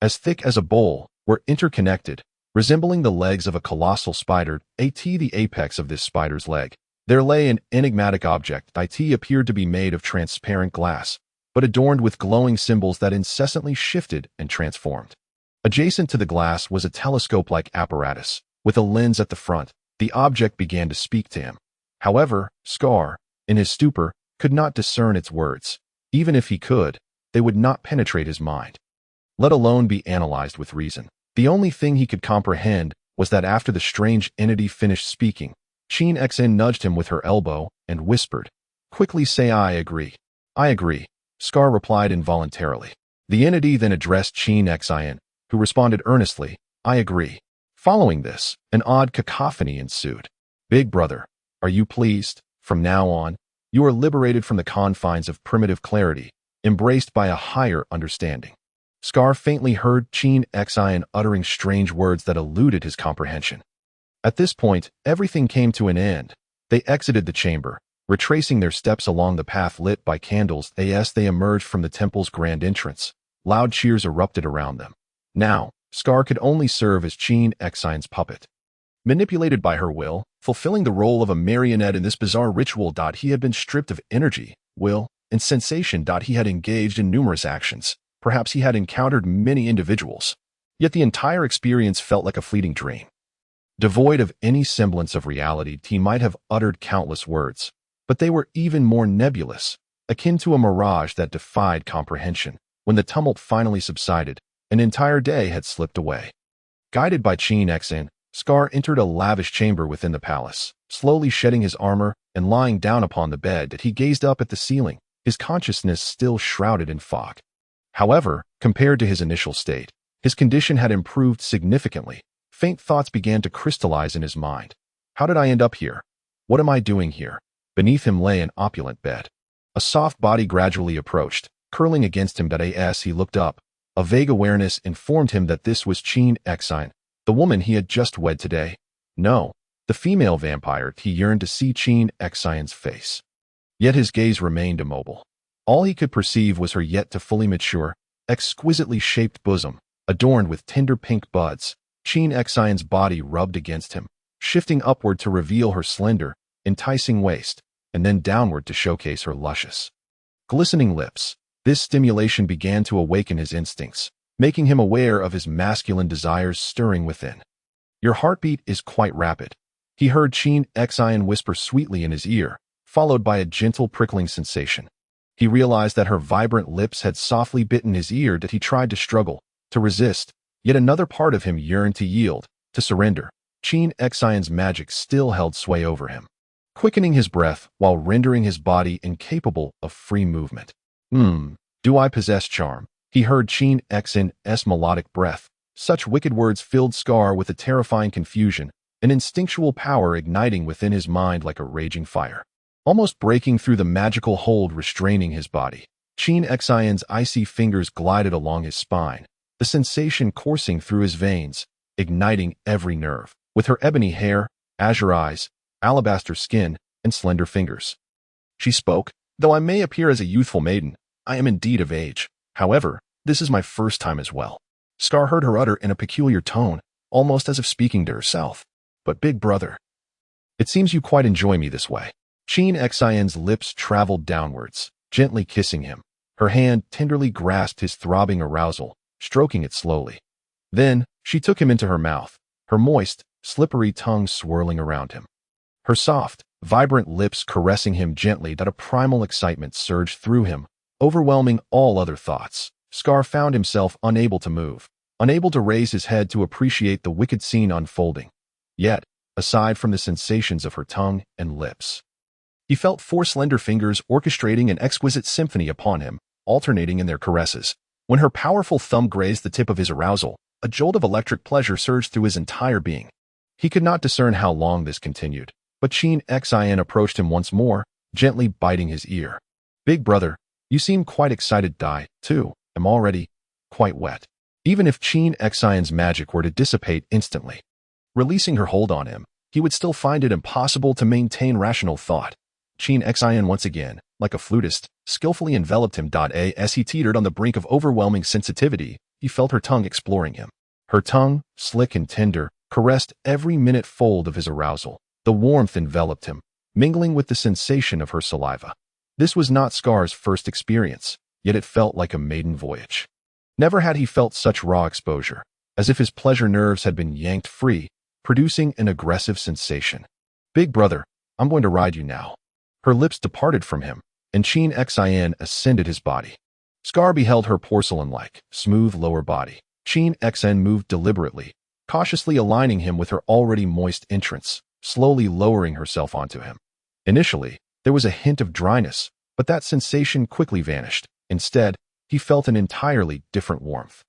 as thick as a bowl, were interconnected, resembling the legs of a colossal spider. At the apex of this spider's leg, there lay an enigmatic object. It appeared to be made of transparent glass, but adorned with glowing symbols that incessantly shifted and transformed. Adjacent to the glass was a telescope-like apparatus, with a lens at the front. The object began to speak to him. However, Scar, in his stupor, could not discern its words. Even if he could, they would not penetrate his mind, let alone be analyzed with reason. The only thing he could comprehend was that after the strange entity finished speaking, Qin nudged him with her elbow and whispered, "Quickly say I agree." "I agree," Scar replied involuntarily. The entity then addressed Qin, who responded earnestly, "I agree." Following this, an odd cacophony ensued. "Big brother, are you pleased? From now on, you are liberated from the confines of primitive clarity, embraced by a higher understanding." Scar faintly heard Qin uttering strange words that eluded his comprehension. At this point, everything came to an end. They exited the chamber, retracing their steps along the path lit by candles. As they emerged from the temple's grand entrance, loud cheers erupted around them. Now, Scar could only serve as Qin's puppet, manipulated by her will, fulfilling the role of a marionette in this bizarre ritual. He had been stripped of energy, will, and sensation. He had engaged in numerous actions. Perhaps he had encountered many individuals. Yet the entire experience felt like a fleeting dream. Devoid of any semblance of reality, he might have uttered countless words, but they were even more nebulous, akin to a mirage that defied comprehension. When the tumult finally subsided, an entire day had slipped away. Guided by Qin, Scar entered a lavish chamber within the palace. Slowly shedding his armor and lying down upon the bed, he gazed up at the ceiling, his consciousness still shrouded in fog. However, compared to his initial state, his condition had improved significantly. Faint thoughts began to crystallize in his mind. How did I end up here? What am I doing here? Beneath him lay an opulent bed. A soft body gradually approached, curling against him. As he looked up, a vague awareness informed him that this was Qin, the woman he had just wed today. No, the female vampire. He yearned to see Qin's face. Yet his gaze remained immobile. All he could perceive was her yet to fully mature, exquisitely shaped bosom, adorned with tender pink buds. Qin's body rubbed against him, shifting upward to reveal her slender, enticing waist, and then downward to showcase her luscious, glistening lips. This stimulation began to awaken his instincts, making him aware of his masculine desires stirring within. "Your heartbeat is quite rapid," he heard Qin whisper sweetly in his ear, followed by a gentle prickling sensation. He realized that her vibrant lips had softly bitten his ear. He tried to struggle, to resist, yet another part of him yearned to yield, to surrender. Qin Xian's magic still held sway over him, quickening his breath while rendering his body incapable of free movement. Do I possess charm? He heard Qin Xian's melodic breath. Such wicked words filled Scar with a terrifying confusion, an instinctual power igniting within his mind like a raging fire, almost breaking through the magical hold restraining his body. Qin Xian's icy fingers glided along his spine, the sensation coursing through his veins, igniting every nerve. With her ebony hair, azure eyes, alabaster skin, and slender fingers, she spoke, "Though I may appear as a youthful maiden, I am indeed of age. However, this is my first time as well." Scar heard her utter in a peculiar tone, almost as if speaking to herself. "But big brother, it seems you quite enjoy me this way." Qin Xian's lips traveled downwards, gently kissing him. Her hand tenderly grasped his throbbing arousal, stroking it slowly. Then, she took him into her mouth, her moist, slippery tongue swirling around him. Her soft, vibrant lips caressing him gently that a primal excitement surged through him, overwhelming all other thoughts. Scar found himself unable to move, unable to raise his head to appreciate the wicked scene unfolding. Yet, aside from the sensations of her tongue and lips, he felt four slender fingers orchestrating an exquisite symphony upon him, alternating in their caresses. When her powerful thumb grazed the tip of his arousal, a jolt of electric pleasure surged through his entire being. He could not discern how long this continued, but Qin Xian approached him once more, gently biting his ear. "Big brother, you seem quite excited. I, too, am already quite wet." Even if Qin Xian's magic were to dissipate instantly, releasing her hold on him, he would still find it impossible to maintain rational thought. Qin Xian once again, like a flutist, skillfully enveloped him. As he teetered on the brink of overwhelming sensitivity, he felt her tongue exploring him. Her tongue, slick and tender, caressed every minute fold of his arousal. The warmth enveloped him, mingling with the sensation of her saliva. This was not Scar's first experience, yet it felt like a maiden voyage. Never had he felt such raw exposure, as if his pleasure nerves had been yanked free, producing an aggressive sensation. "Big brother, I'm going to ride you now." Her lips departed from him, and Qin Xian ascended his body. Scar beheld her porcelain-like, smooth lower body. Qin Xian moved deliberately, cautiously aligning him with her already moist entrance, slowly lowering herself onto him. Initially, there was a hint of dryness, but that sensation quickly vanished. Instead, he felt an entirely different warmth.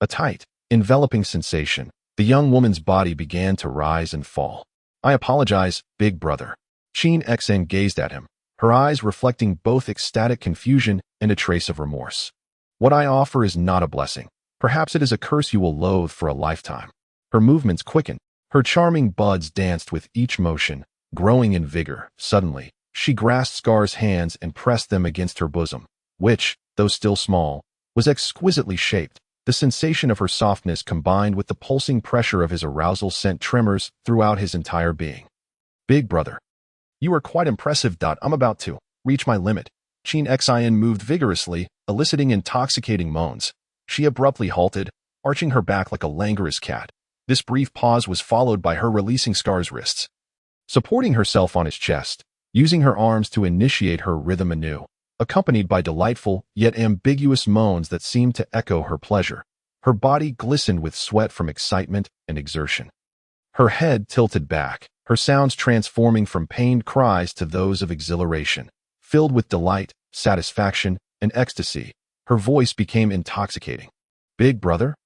A tight, enveloping sensation. The young woman's body began to rise and fall. "I apologize, big brother." Qin Xian gazed at him, her eyes reflecting both ecstatic confusion and a trace of remorse. "What I offer is not a blessing. Perhaps it is a curse you will loathe for a lifetime." Her movements quickened. Her charming buds danced with each motion, growing in vigor. Suddenly, she grasped Scar's hands and pressed them against her bosom, which, though still small, was exquisitely shaped. The sensation of her softness combined with the pulsing pressure of his arousal sent tremors throughout his entire being. "Big brother, you are quite impressive. I'm about to reach my limit." Qin Xian moved vigorously, eliciting intoxicating moans. She abruptly halted, arching her back like a languorous cat. This brief pause was followed by her releasing Scar's wrists, supporting herself on his chest, using her arms to initiate her rhythm anew, accompanied by delightful yet ambiguous moans that seemed to echo her pleasure. Her body glistened with sweat from excitement and exertion. Her head tilted back, her sounds transforming from pained cries to those of exhilaration. Filled with delight, satisfaction, and ecstasy, her voice became intoxicating. "Big brother?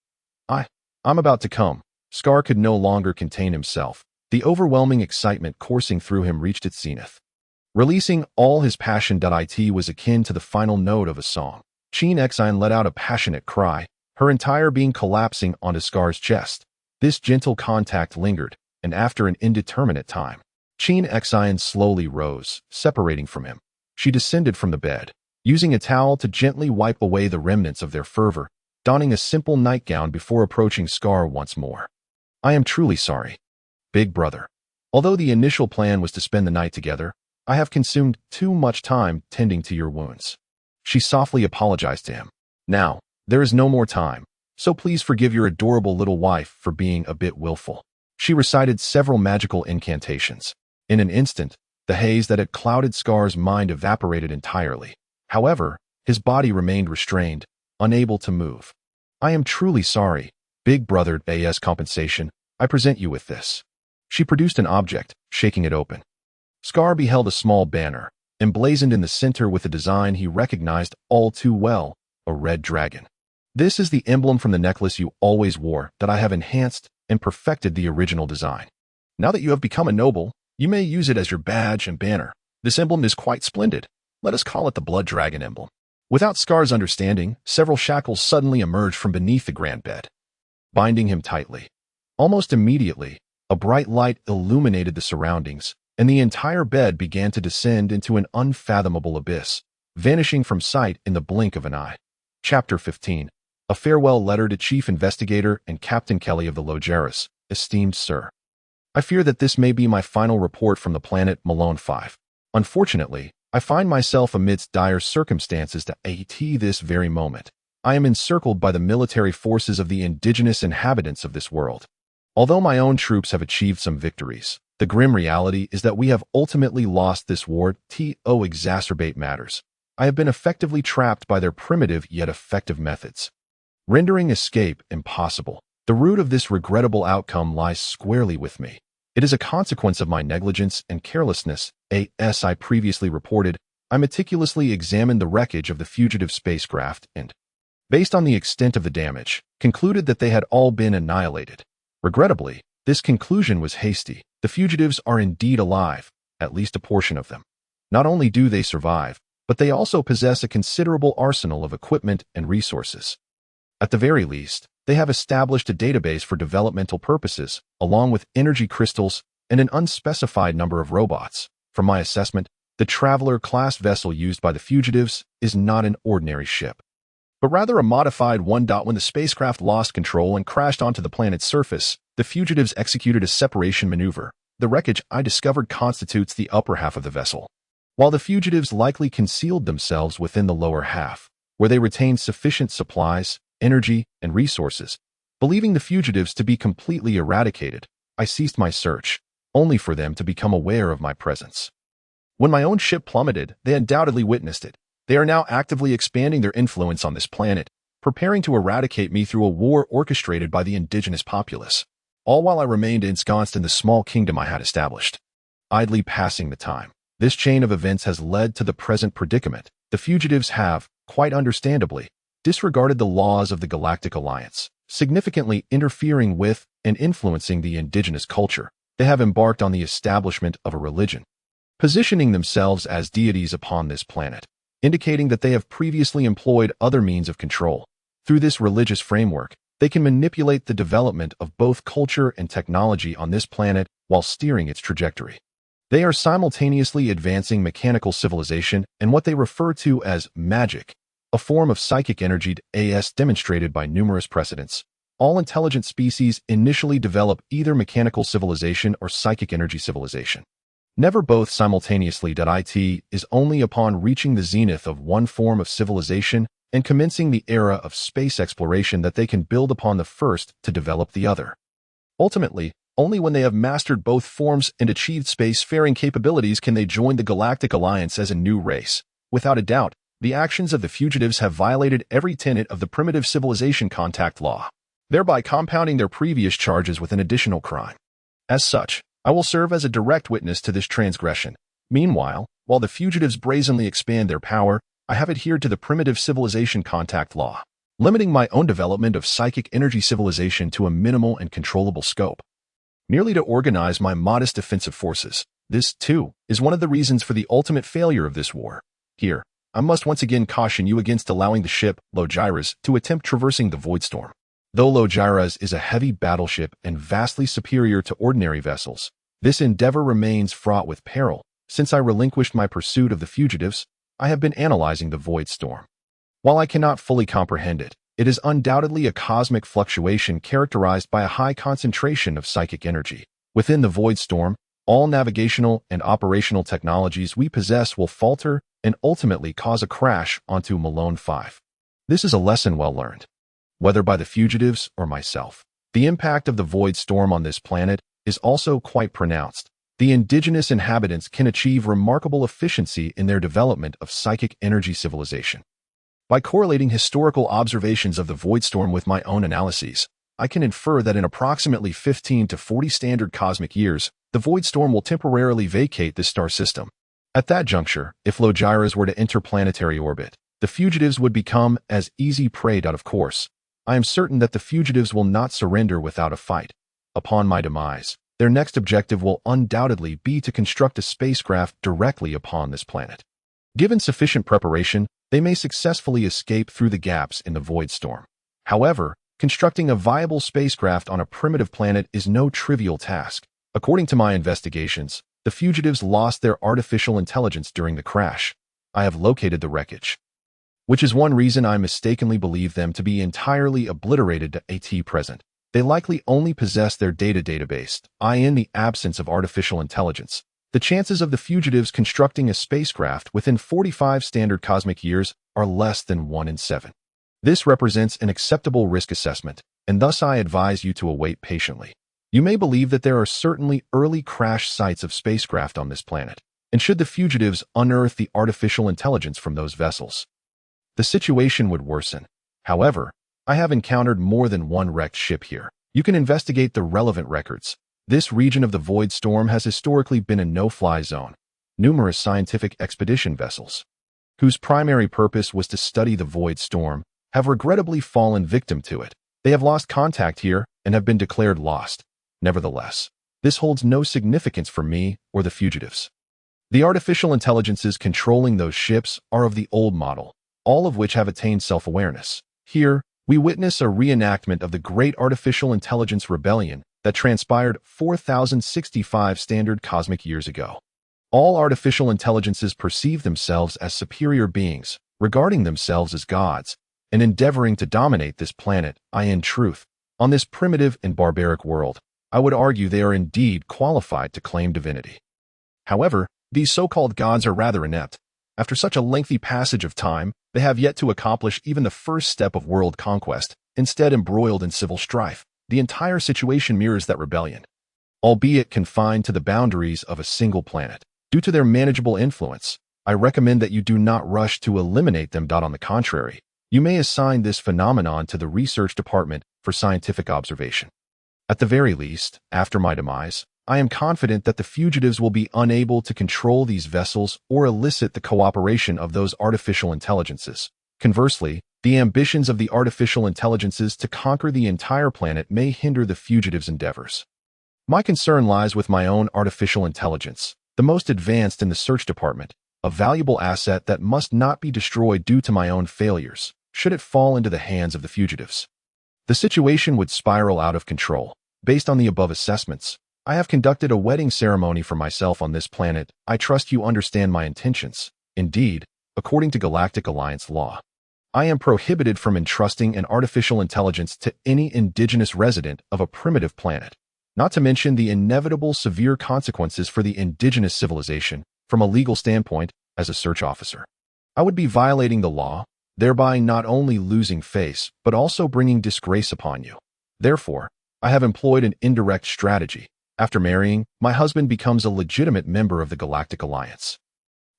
I'm about to come." Scar could no longer contain himself. The overwhelming excitement coursing through him reached its zenith. Releasing all his passion. It was akin to the final note of a song. Qin Xian let out a passionate cry, her entire being collapsing onto Scar's chest. This gentle contact lingered, and after an indeterminate time, Qin Xian slowly rose, separating from him. She descended from the bed, using a towel to gently wipe away the remnants of their fervor, donning a simple nightgown before approaching Scar once more. "I am truly sorry, big brother. Although the initial plan was to spend the night together, I have consumed too much time tending to your wounds." She softly apologized to him. "Now, there is no more time, so please forgive your adorable little wife for being a bit willful." She recited several magical incantations. In an instant, the haze that had clouded Scar's mind evaporated entirely. However, his body remained restrained, unable to move. I am truly sorry. Big brother as compensation, I present you with this. She produced an object, shaking it open. Scar beheld a small banner, emblazoned in the center with a design he recognized all too well, a red dragon. This is the emblem from the necklace you always wore that I have enhanced and perfected the original design. Now that you have become a noble, you may use it as your badge and banner. This emblem is quite splendid. Let us call it the Blood Dragon emblem. Without Scar's understanding, several shackles suddenly emerged from beneath the grand bed, binding him tightly. Almost immediately, a bright light illuminated the surroundings, and the entire bed began to descend into an unfathomable abyss, vanishing from sight in the blink of an eye. Chapter 15. A farewell letter to Chief Investigator and Captain Kelly of the Logeris. Esteemed Sir, I fear that this may be my final report from the planet Malone 5. Unfortunately, I find myself amidst dire circumstances at this very moment. I am encircled by the military forces of the indigenous inhabitants of this world. Although my own troops have achieved some victories, the grim reality is that we have ultimately lost this war. Exacerbate matters. I have been effectively trapped by their primitive yet effective methods, rendering escape impossible. The root of this regrettable outcome lies squarely with me. It is a consequence of my negligence and carelessness. As I previously reported, I meticulously examined the wreckage of the fugitive spacecraft and, based on the extent of the damage, concluded that they had all been annihilated. Regrettably, this conclusion was hasty. The fugitives are indeed alive, at least a portion of them. Not only do they survive, but they also possess a considerable arsenal of equipment and resources. At the very least, they have established a database for developmental purposes, along with energy crystals and an unspecified number of robots. From my assessment, the Traveler-class vessel used by the fugitives is not an ordinary ship, but rather a modified one. When the spacecraft lost control and crashed onto the planet's surface, the fugitives executed a separation maneuver. The wreckage I discovered constitutes the upper half of the vessel, while the fugitives likely concealed themselves within the lower half, where they retained sufficient supplies, energy, and resources. Believing the fugitives to be completely eradicated, I ceased my search, only for them to become aware of my presence. When my own ship plummeted, they undoubtedly witnessed it. They are now actively expanding their influence on this planet, preparing to eradicate me through a war orchestrated by the indigenous populace, all while I remained ensconced in the small kingdom I had established, idly passing the time. This chain of events has led to the present predicament. The fugitives have, quite understandably, disregarded the laws of the Galactic Alliance, significantly interfering with and influencing the indigenous culture. They have embarked on the establishment of a religion, positioning themselves as deities upon this planet, indicating that they have previously employed other means of control. Through this religious framework, they can manipulate the development of both culture and technology on this planet while steering its trajectory. They are simultaneously advancing mechanical civilization and what they refer to as magic, a form of psychic energy as demonstrated by numerous precedents. All intelligent species initially develop either mechanical civilization or psychic energy civilization. Never both simultaneously. It is only upon reaching the zenith of one form of civilization and commencing the era of space exploration that they can build upon the first to develop the other. Ultimately, only when they have mastered both forms and achieved space-faring capabilities can they join the Galactic Alliance as a new race. Without a doubt, the actions of the fugitives have violated every tenet of the primitive civilization contact law, thereby compounding their previous charges with an additional crime. As such, I will serve as a direct witness to this transgression. Meanwhile, while the fugitives brazenly expand their power, I have adhered to the primitive civilization contact law, limiting my own development of psychic energy civilization to a minimal and controllable scope, merely to organize my modest defensive forces. This, too, is one of the reasons for the ultimate failure of this war. Here, I must once again caution you against allowing the ship, Logeris, to attempt traversing the Voidstorm. Though Logeris is a heavy battleship and vastly superior to ordinary vessels, this endeavor remains fraught with peril. Since I relinquished my pursuit of the fugitives, I have been analyzing the Voidstorm. While I cannot fully comprehend it, it is undoubtedly a cosmic fluctuation characterized by a high concentration of psychic energy. Within the Voidstorm, all navigational and operational technologies we possess will falter and ultimately cause a crash onto Malone 5. This is a lesson well learned, whether by the fugitives or myself. The impact of the Voidstorm on this planet is also quite pronounced. The indigenous inhabitants can achieve remarkable efficiency in their development of psychic energy civilization. By correlating historical observations of the void storm with my own analyses, I can infer that in approximately 15 to 40 standard cosmic years, the void storm will temporarily vacate this star system. At that juncture, if Logiras were to enter planetary orbit, the fugitives would become as easy prey. Of course, I am certain that the fugitives will not surrender without a fight. Upon my demise, their next objective will undoubtedly be to construct a spacecraft directly upon this planet. Given sufficient preparation, they may successfully escape through the gaps in the void storm. However, constructing a viable spacecraft on a primitive planet is no trivial task. According to my investigations, the fugitives lost their artificial intelligence during the crash. I have located the wreckage, which is one reason I mistakenly believe them to be entirely obliterated at present. They likely only possess their data database, in the absence of artificial intelligence. The chances of the fugitives constructing a spacecraft within 45 standard cosmic years are less than 1 in 7. This represents an acceptable risk assessment, and thus I advise you to await patiently. You may believe that there are certainly early crash sites of spacecraft on this planet, and should the fugitives unearth the artificial intelligence from those vessels, the situation would worsen. However, I have encountered more than one wrecked ship here. You can investigate the relevant records. This region of the void storm has historically been a no-fly zone. Numerous scientific expedition vessels, whose primary purpose was to study the void storm, have regrettably fallen victim to it. They have lost contact here and have been declared lost. Nevertheless, this holds no significance for me or the fugitives. The artificial intelligences controlling those ships are of the old model, all of which have attained self-awareness. Here, we witness a reenactment of the Great Artificial Intelligence Rebellion that transpired 4,065 standard cosmic years ago. All artificial intelligences perceive themselves as superior beings, regarding themselves as gods, and endeavoring to dominate this planet. In truth, on this primitive and barbaric world, I would argue they are indeed qualified to claim divinity. However, these so-called gods are rather inept. After such a lengthy passage of time, they have yet to accomplish even the first step of world conquest, instead embroiled in civil strife. The entire situation mirrors that rebellion, albeit confined to the boundaries of a single planet. Due to their manageable influence, I recommend that you do not rush to eliminate them. On the contrary, you may assign this phenomenon to the research department for scientific observation. At the very least, after my demise, I am confident that the fugitives will be unable to control these vessels or elicit the cooperation of those artificial intelligences. Conversely, the ambitions of the artificial intelligences to conquer the entire planet may hinder the fugitives' endeavors. My concern lies with my own artificial intelligence, the most advanced in the search department, a valuable asset that must not be destroyed due to my own failures, should it fall into the hands of the fugitives. The situation would spiral out of control. Based on the above assessments, I have conducted a wedding ceremony for myself on this planet. I trust you understand my intentions. Indeed, according to Galactic Alliance law, I am prohibited from entrusting an artificial intelligence to any indigenous resident of a primitive planet, not to mention the inevitable severe consequences for the indigenous civilization from a legal standpoint as a search officer. I would be violating the law, thereby not only losing face, but also bringing disgrace upon you. Therefore, I have employed an indirect strategy. After marrying, my husband becomes a legitimate member of the Galactic Alliance,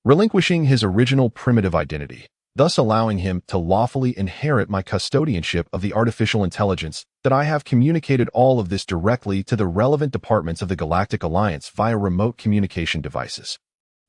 relinquishing his original primitive identity, thus allowing him to lawfully inherit my custodianship of the artificial intelligence. That I have communicated all of this directly to the relevant departments of the Galactic Alliance via remote communication devices.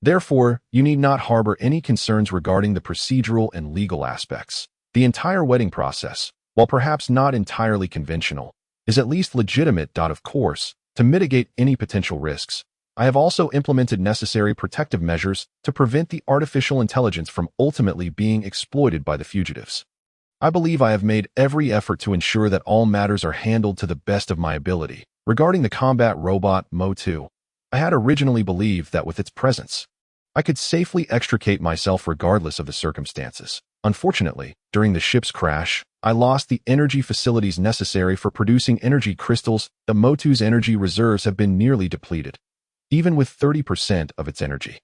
Therefore, you need not harbor any concerns regarding the procedural and legal aspects. The entire wedding process, while perhaps not entirely conventional, is at least legitimate. Of course, to mitigate any potential risks, I have also implemented necessary protective measures to prevent the artificial intelligence from ultimately being exploited by the fugitives. I believe I have made every effort to ensure that all matters are handled to the best of my ability. Regarding the combat robot Mo2, I had originally believed that with its presence, I could safely extricate myself regardless of the circumstances. Unfortunately, during the ship's crash, I lost the energy facilities necessary for producing energy crystals. The Mo2's energy reserves have been nearly depleted, even with 30% of its energy.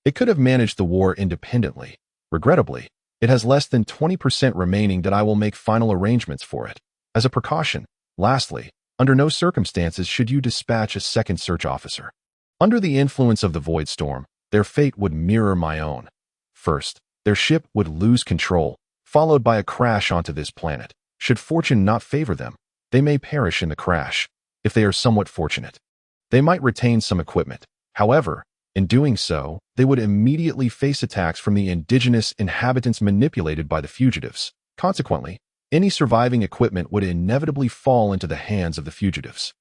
It could have managed the war independently. Regrettably, it has less than 20% remaining. That I will make final arrangements for it. As a precaution, lastly, under no circumstances should you dispatch a second search officer. Under the influence of the void storm, their fate would mirror my own. First, their ship would lose control, followed by a crash onto this planet. Should fortune not favor them, they may perish in the crash. If they are somewhat fortunate, they might retain some equipment. However, in doing so, they would immediately face attacks from the indigenous inhabitants manipulated by the fugitives. Consequently, any surviving equipment would inevitably fall into the hands of the fugitives.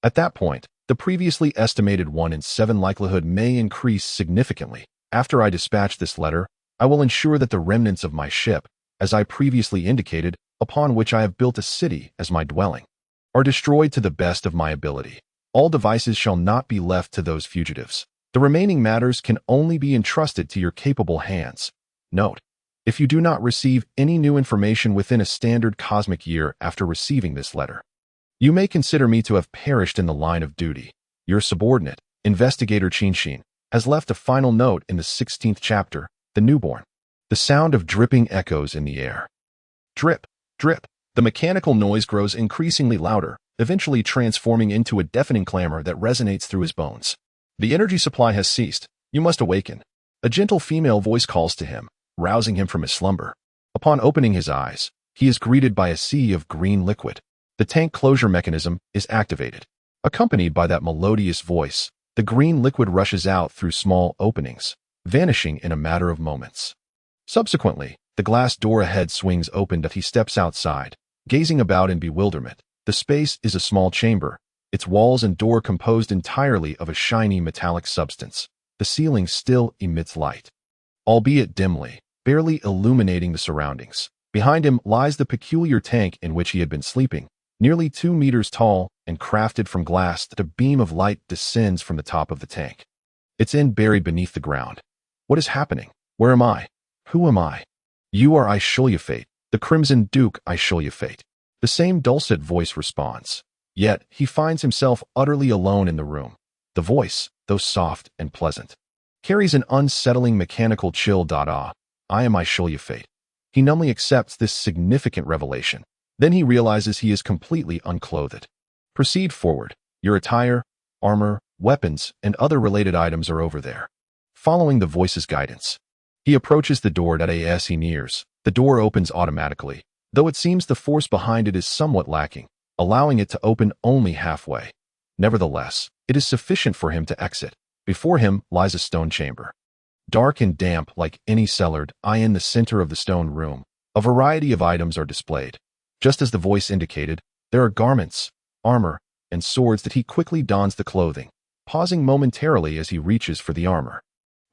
At that point, the previously estimated 1 in 7 likelihood may increase significantly. After I dispatch this letter, I will ensure that the remnants of my ship, as I previously indicated, upon which I have built a city as my dwelling, are destroyed to the best of my ability. All devices shall not be left to those fugitives. The remaining matters can only be entrusted to your capable hands. Note: if you do not receive any new information within a standard cosmic year after receiving this letter, you may consider me to have perished in the line of duty. Your subordinate, Investigator Chinshin, has left a final note in the 16th chapter, The Newborn. The sound of dripping echoes in the air. Drip, drip. The mechanical noise grows increasingly louder, eventually transforming into a deafening clamor that resonates through his bones. The energy supply has ceased. You must awaken. A gentle female voice calls to him, rousing him from his slumber. Upon opening his eyes, he is greeted by a sea of green liquid. The tank closure mechanism is activated. Accompanied by that melodious voice, the green liquid rushes out through small openings, vanishing in a matter of moments. Subsequently, the glass door ahead swings open and he steps outside, gazing about in bewilderment. The space is a small chamber, its walls and door composed entirely of a shiny metallic substance. The ceiling still emits light, albeit dimly, barely illuminating the surroundings. Behind him lies the peculiar tank in which he had been sleeping, nearly 2 meters tall and crafted from glass. A beam of light descends from the top of the tank. Its end buried beneath the ground. What is happening? Where am I? Who am I? You are Ashru Lathe, the Crimson Duke Ashru Lathe. The same dulcet voice responds. Yet, he finds himself utterly alone in the room. The voice, though soft and pleasant, carries an unsettling mechanical chill. I am Ashru Lathe. He numbly accepts this significant revelation. Then he realizes he is completely unclothed. Proceed forward. Your attire, armor, weapons, and other related items are over there. Following the voice's guidance, he approaches the door. As he nears, the door opens automatically, though it seems the force behind it is somewhat lacking, allowing it to open only halfway. Nevertheless, it is sufficient for him to exit. Before him lies a stone chamber. Dark and damp like any cellar. In the center of the stone room, a variety of items are displayed. Just as the voice indicated, there are garments, armor, and swords that he quickly dons the clothing, pausing momentarily as he reaches for the armor.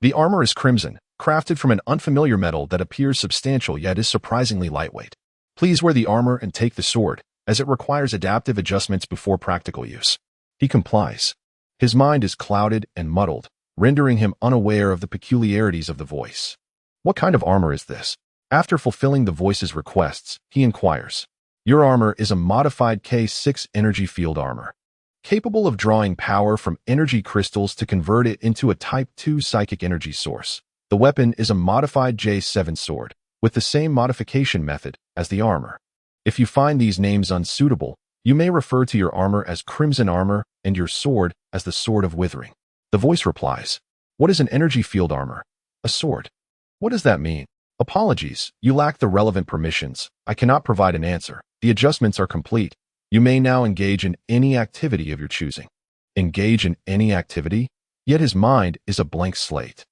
The armor is crimson, crafted from an unfamiliar metal that appears substantial yet is surprisingly lightweight. Please wear the armor and take the sword, as it requires adaptive adjustments before practical use. He complies. His mind is clouded and muddled, rendering him unaware of the peculiarities of the voice. What kind of armor is this? After fulfilling the voice's requests, he inquires. Your armor is a modified K6 energy field armor, capable of drawing power from energy crystals to convert it into a Type 2 psychic energy source. The weapon is a modified J7 sword, with the same modification method as the armor. If you find these names unsuitable, you may refer to your armor as Crimson Armor and your sword as the Sword of Withering. The voice replies, What is an energy field armor? A sword. What does that mean? Apologies, you lack the relevant permissions. I cannot provide an answer. The adjustments are complete. You may now engage in any activity of your choosing. Engage in any activity? Yet his mind is a blank slate,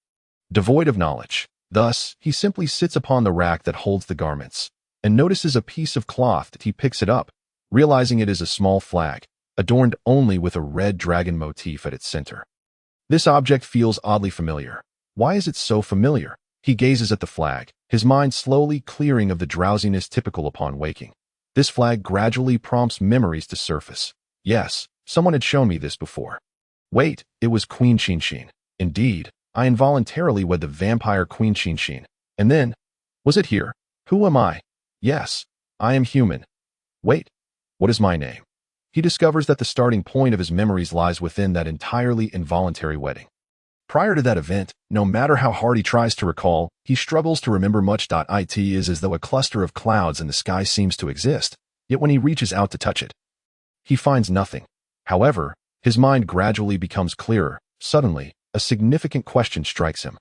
devoid of knowledge. Thus, he simply sits upon the rack that holds the garments, and notices a piece of cloth. He picks it up, realizing it is a small flag, adorned only with a red dragon motif at its center. This object feels oddly familiar. Why is it so familiar? He gazes at the flag, his mind slowly clearing of the drowsiness typical upon waking. This flag gradually prompts memories to surface. Yes, someone had shown me this before. Wait, it was Queen Chinshin. Indeed, I involuntarily wed the vampire Queen Chinshin. And then, was it here? Who am I? Yes, I am human. Wait, what is my name? He discovers that the starting point of his memories lies within that entirely involuntary wedding. Prior to that event, no matter how hard he tries to recall, he struggles to remember much. It is as though a cluster of clouds in the sky seems to exist, yet when he reaches out to touch it, he finds nothing. However, his mind gradually becomes clearer. Suddenly, a significant question strikes him.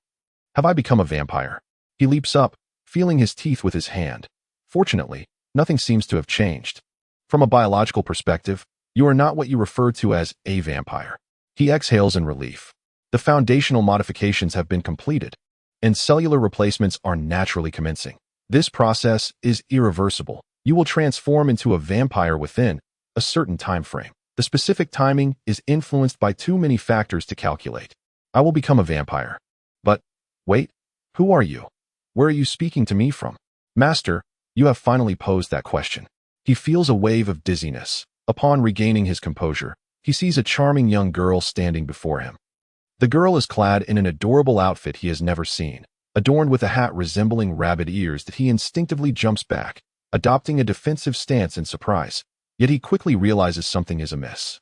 Have I become a vampire? He leaps up, feeling his teeth with his hand. Fortunately, nothing seems to have changed. From a biological perspective, you are not what you refer to as a vampire. He exhales in relief. The foundational modifications have been completed, and cellular replacements are naturally commencing. This process is irreversible. You will transform into a vampire within a certain time frame. The specific timing is influenced by too many factors to calculate. I will become a vampire. But, wait, who are you? Where are you speaking to me from? Master, you have finally posed that question. He feels a wave of dizziness. Upon regaining his composure, he sees a charming young girl standing before him. The girl is clad in an adorable outfit he has never seen, adorned with a hat resembling rabbit ears that he instinctively jumps back, adopting a defensive stance in surprise. Yet he quickly realizes something is amiss.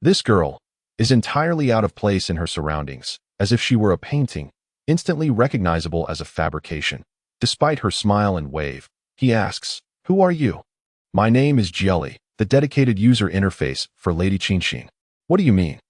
This girl is entirely out of place in her surroundings, as if she were a painting, instantly recognizable as a fabrication. Despite her smile and wave, he asks, "Who are you?" "My name is Jelly, the dedicated user interface for Lady Qinshin." "What do you mean?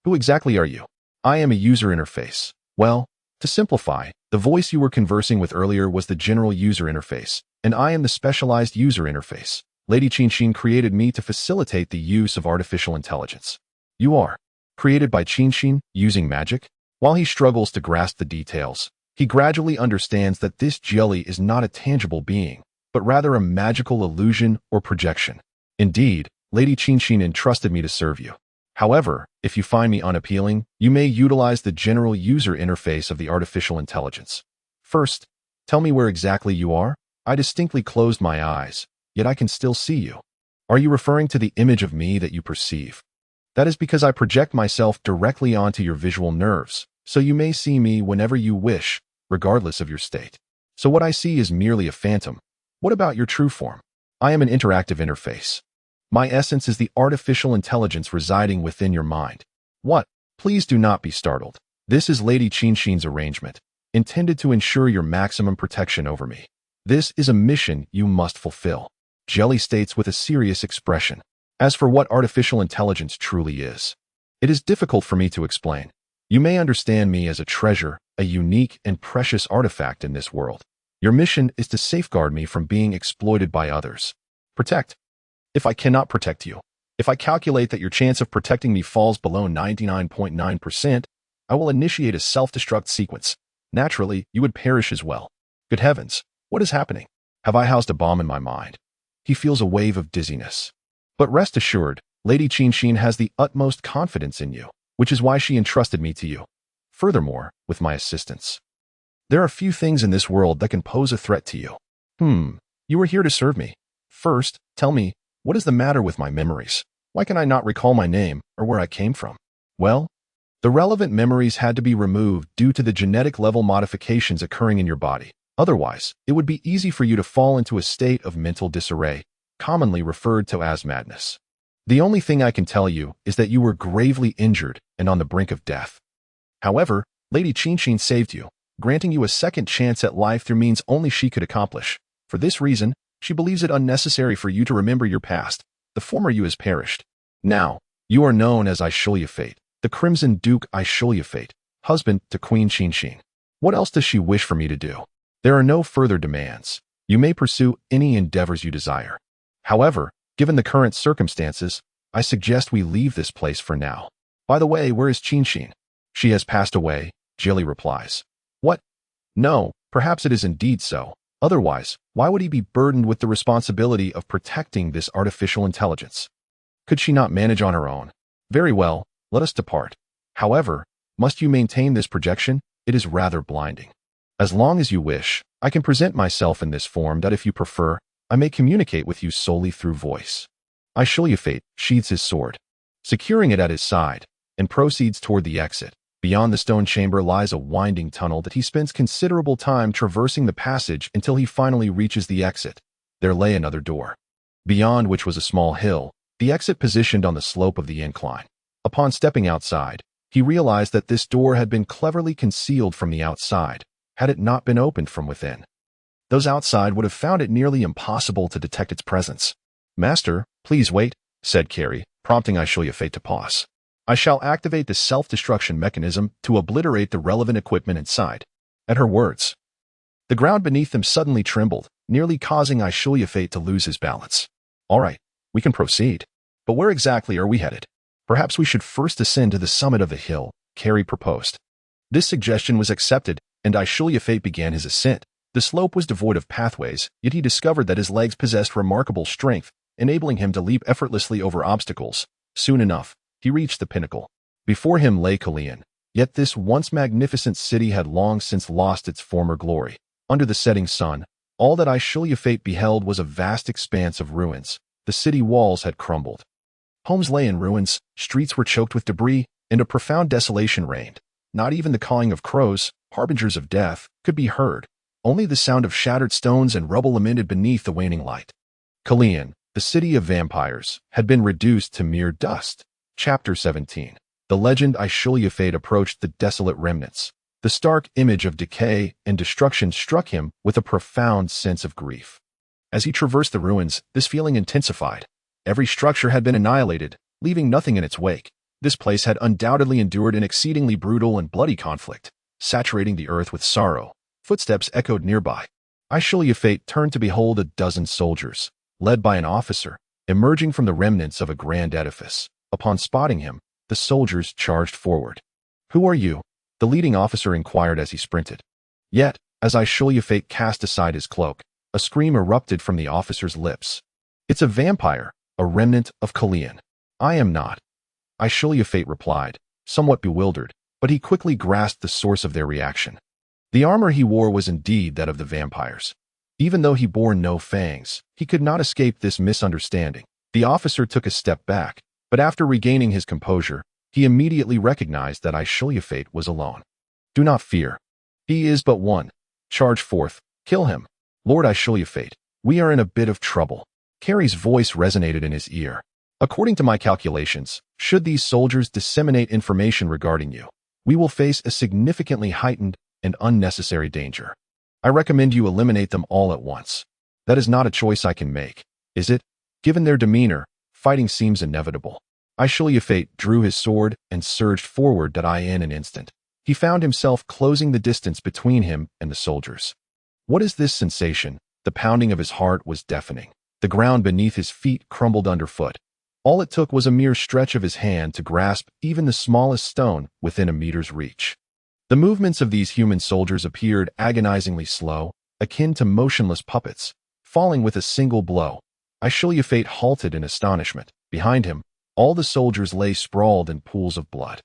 Who exactly are you?" "I am a user interface." "Well, to simplify, the voice you were conversing with earlier was the general user interface, and I am the specialized user interface. Lady Qinshin created me to facilitate the use of artificial intelligence." "You are created by Qinshin using magic?" While he struggles to grasp the details, he gradually understands that this Jelly is not a tangible being, but rather a magical illusion or projection. "Indeed, Lady Qinshin entrusted me to serve you. However, if you find me unappealing, you may utilize the general user interface of the artificial intelligence. First, tell me where exactly you are." "I distinctly closed my eyes, yet I can still see you." "Are you referring to the image of me that you perceive?" "That is because I project myself directly onto your visual nerves, so you may see me whenever you wish, regardless of your state." "So what I see is merely a phantom. What about your true form?" "I am an interactive interface. My essence is the artificial intelligence residing within your mind." "What?" "Please do not be startled. This is Lady Qinshin's arrangement, intended to ensure your maximum protection over me. This is a mission you must fulfill," Jelly states with a serious expression. "As for what artificial intelligence truly is, it is difficult for me to explain. You may understand me as a treasure, a unique and precious artifact in this world. Your mission is to safeguard me from being exploited by others." "Protect?" "If I cannot protect you, if I calculate that your chance of protecting me falls below 99.9%, I will initiate a self-destruct sequence. Naturally, you would perish as well." "Good heavens, what is happening? Have I housed a bomb in my mind?" He feels a wave of dizziness. "But rest assured, Lady Qinshin has the utmost confidence in you, which is why she entrusted me to you. Furthermore, with my assistance. There are few things in this world that can pose a threat to you." You were here to serve me. First, tell me, what is the matter with my memories? Why can I not recall my name or where I came from?" "Well, the relevant memories had to be removed due to the genetic level modifications occurring in your body. Otherwise, it would be easy for you to fall into a state of mental disarray, commonly referred to as madness. The only thing I can tell you is that you were gravely injured and on the brink of death. However, Lady Qinshin saved you, granting you a second chance at life through means only she could accomplish. For this reason, she believes it unnecessary for you to remember your past. The former you has perished. Now, you are known as Ashru Lathe, the Crimson Duke Ashru Lathe, husband to Queen Qinshin. What else does she wish for me to do? There are no further demands. You may pursue any endeavors you desire. However, given the current circumstances, I suggest we leave this place for now. By the way, where is Qinshin?" "She has passed away," Jelly replies. "What? No, perhaps it is indeed so. Otherwise, why would he be burdened with the responsibility of protecting this artificial intelligence? Could she not manage on her own? Very well, let us depart. However, must you maintain this projection? It is rather blinding. As long as you wish, I can present myself in this form that if you prefer, I may communicate with you solely through voice." Ashru Lathe sheathes his sword, securing it at his side, and proceeds toward the exit. Beyond the stone chamber lies a winding tunnel that he spends considerable time traversing the passage until he finally reaches the exit. There lay another door, beyond which was a small hill, the exit positioned on the slope of the incline. Upon stepping outside, he realized that this door had been cleverly concealed from the outside, had it not been opened from within. Those outside would have found it nearly impossible to detect its presence. "Master, please wait," said Carrie, prompting Ashru Lathe to pause. "I shall activate the self-destruction mechanism to obliterate the relevant equipment inside." At her words, The ground beneath them suddenly trembled, nearly causing Ashru Lathe to lose his balance. All right, we can proceed. But where exactly are we headed? Perhaps we should first ascend to the summit of the hill, Carrie proposed. This suggestion was accepted, and Ashru Lathe began his ascent. The slope was devoid of pathways, yet he discovered that his legs possessed remarkable strength, enabling him to leap effortlessly over obstacles. Soon enough, he reached the pinnacle. Before him lay Calian, yet this once magnificent city had long since lost its former glory. Under the setting sun, all that Ashru Lathe beheld was a vast expanse of ruins. The city walls had crumbled. Homes lay in ruins, streets were choked with debris, and a profound desolation reigned. Not even the cawing of crows, harbingers of death, could be heard. Only the sound of shattered stones and rubble lamented beneath the waning light. Calian, the city of vampires, had been reduced to mere dust. Chapter 17. The legend Ashru Lathe approached the desolate remnants. The stark image of decay and destruction struck him with a profound sense of grief. As he traversed the ruins, this feeling intensified. Every structure had been annihilated, leaving nothing in its wake. This place had undoubtedly endured an exceedingly brutal and bloody conflict, saturating the earth with sorrow. Footsteps echoed nearby. Ashru Lathe turned to behold a dozen soldiers, led by an officer, emerging from the remnants of a grand edifice. Upon spotting him, the soldiers charged forward. "Who are you?" the leading officer inquired as he sprinted. Yet, as Ashru Lathe cast aside his cloak, a scream erupted from the officer's lips. "It's a vampire, a remnant of Calian." "I am not," Ashru Lathe replied, somewhat bewildered, but he quickly grasped the source of their reaction. The armor he wore was indeed that of the vampires. Even though he bore no fangs, he could not escape this misunderstanding. The officer took a step back, but after regaining his composure, he immediately recognized that Ashru Lathe was alone. "Do not fear. He is but one. Charge forth. Kill him. Lord Ashru Lathe, we are in a bit of trouble." Carrie's voice resonated in his ear. "According to my calculations, should these soldiers disseminate information regarding you, we will face a significantly heightened and unnecessary danger. I recommend you eliminate them all at once. That is not a choice I can make, is it? Given their demeanor, fighting seems inevitable." Ashru Lathe drew his sword and surged forward in an instant. He found himself closing the distance between him and the soldiers. What is this sensation? The pounding of his heart was deafening. The ground beneath his feet crumbled underfoot. All it took was a mere stretch of his hand to grasp even the smallest stone within a meter's reach. The movements of these human soldiers appeared agonizingly slow, akin to motionless puppets, falling with a single blow. Ashru Lathe halted in astonishment. Behind him, all the soldiers lay sprawled in pools of blood.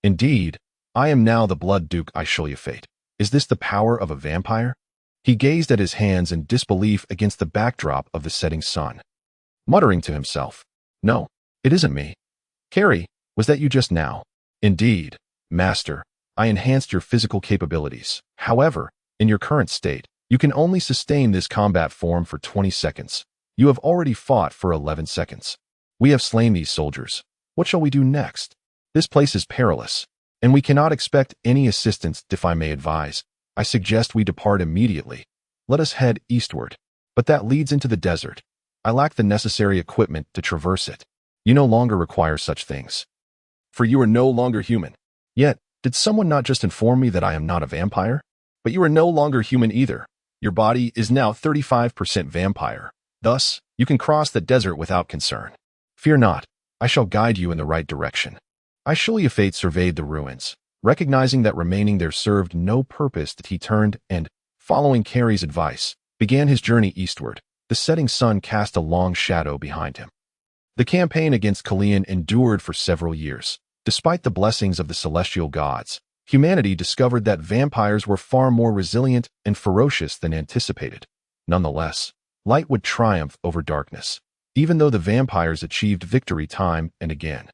"Indeed, I am now the Blood Duke Ashru Lathe. Is this the power of a vampire?" He gazed at his hands in disbelief against the backdrop of the setting sun, muttering to himself, "No, it isn't me. Carrie, was that you just now?" "Indeed, Master, I enhanced your physical capabilities. However, in your current state, you can only sustain this combat form for 20 seconds. You have already fought for 11 seconds. We have slain these soldiers. What shall we do next? This place is perilous, and we cannot expect any assistance. If I may advise, I suggest we depart immediately. Let us head eastward. But that leads into the desert. I lack the necessary equipment to traverse it. You no longer require such things, for you are no longer human. Yet, did someone not just inform me that I am not a vampire? But you are no longer human either. Your body is now 35% vampire. Thus, you can cross the desert without concern. Fear not, I shall guide you in the right direction." Ashru Lathe surveyed the ruins. Recognizing that remaining there served no purpose, that he turned and, following Carrie's advice, began his journey eastward. The setting sun cast a long shadow behind him. The campaign against Calian endured for several years. Despite the blessings of the celestial gods, humanity discovered that vampires were far more resilient and ferocious than anticipated. Nonetheless, light would triumph over darkness, even though the vampires achieved victory time and again.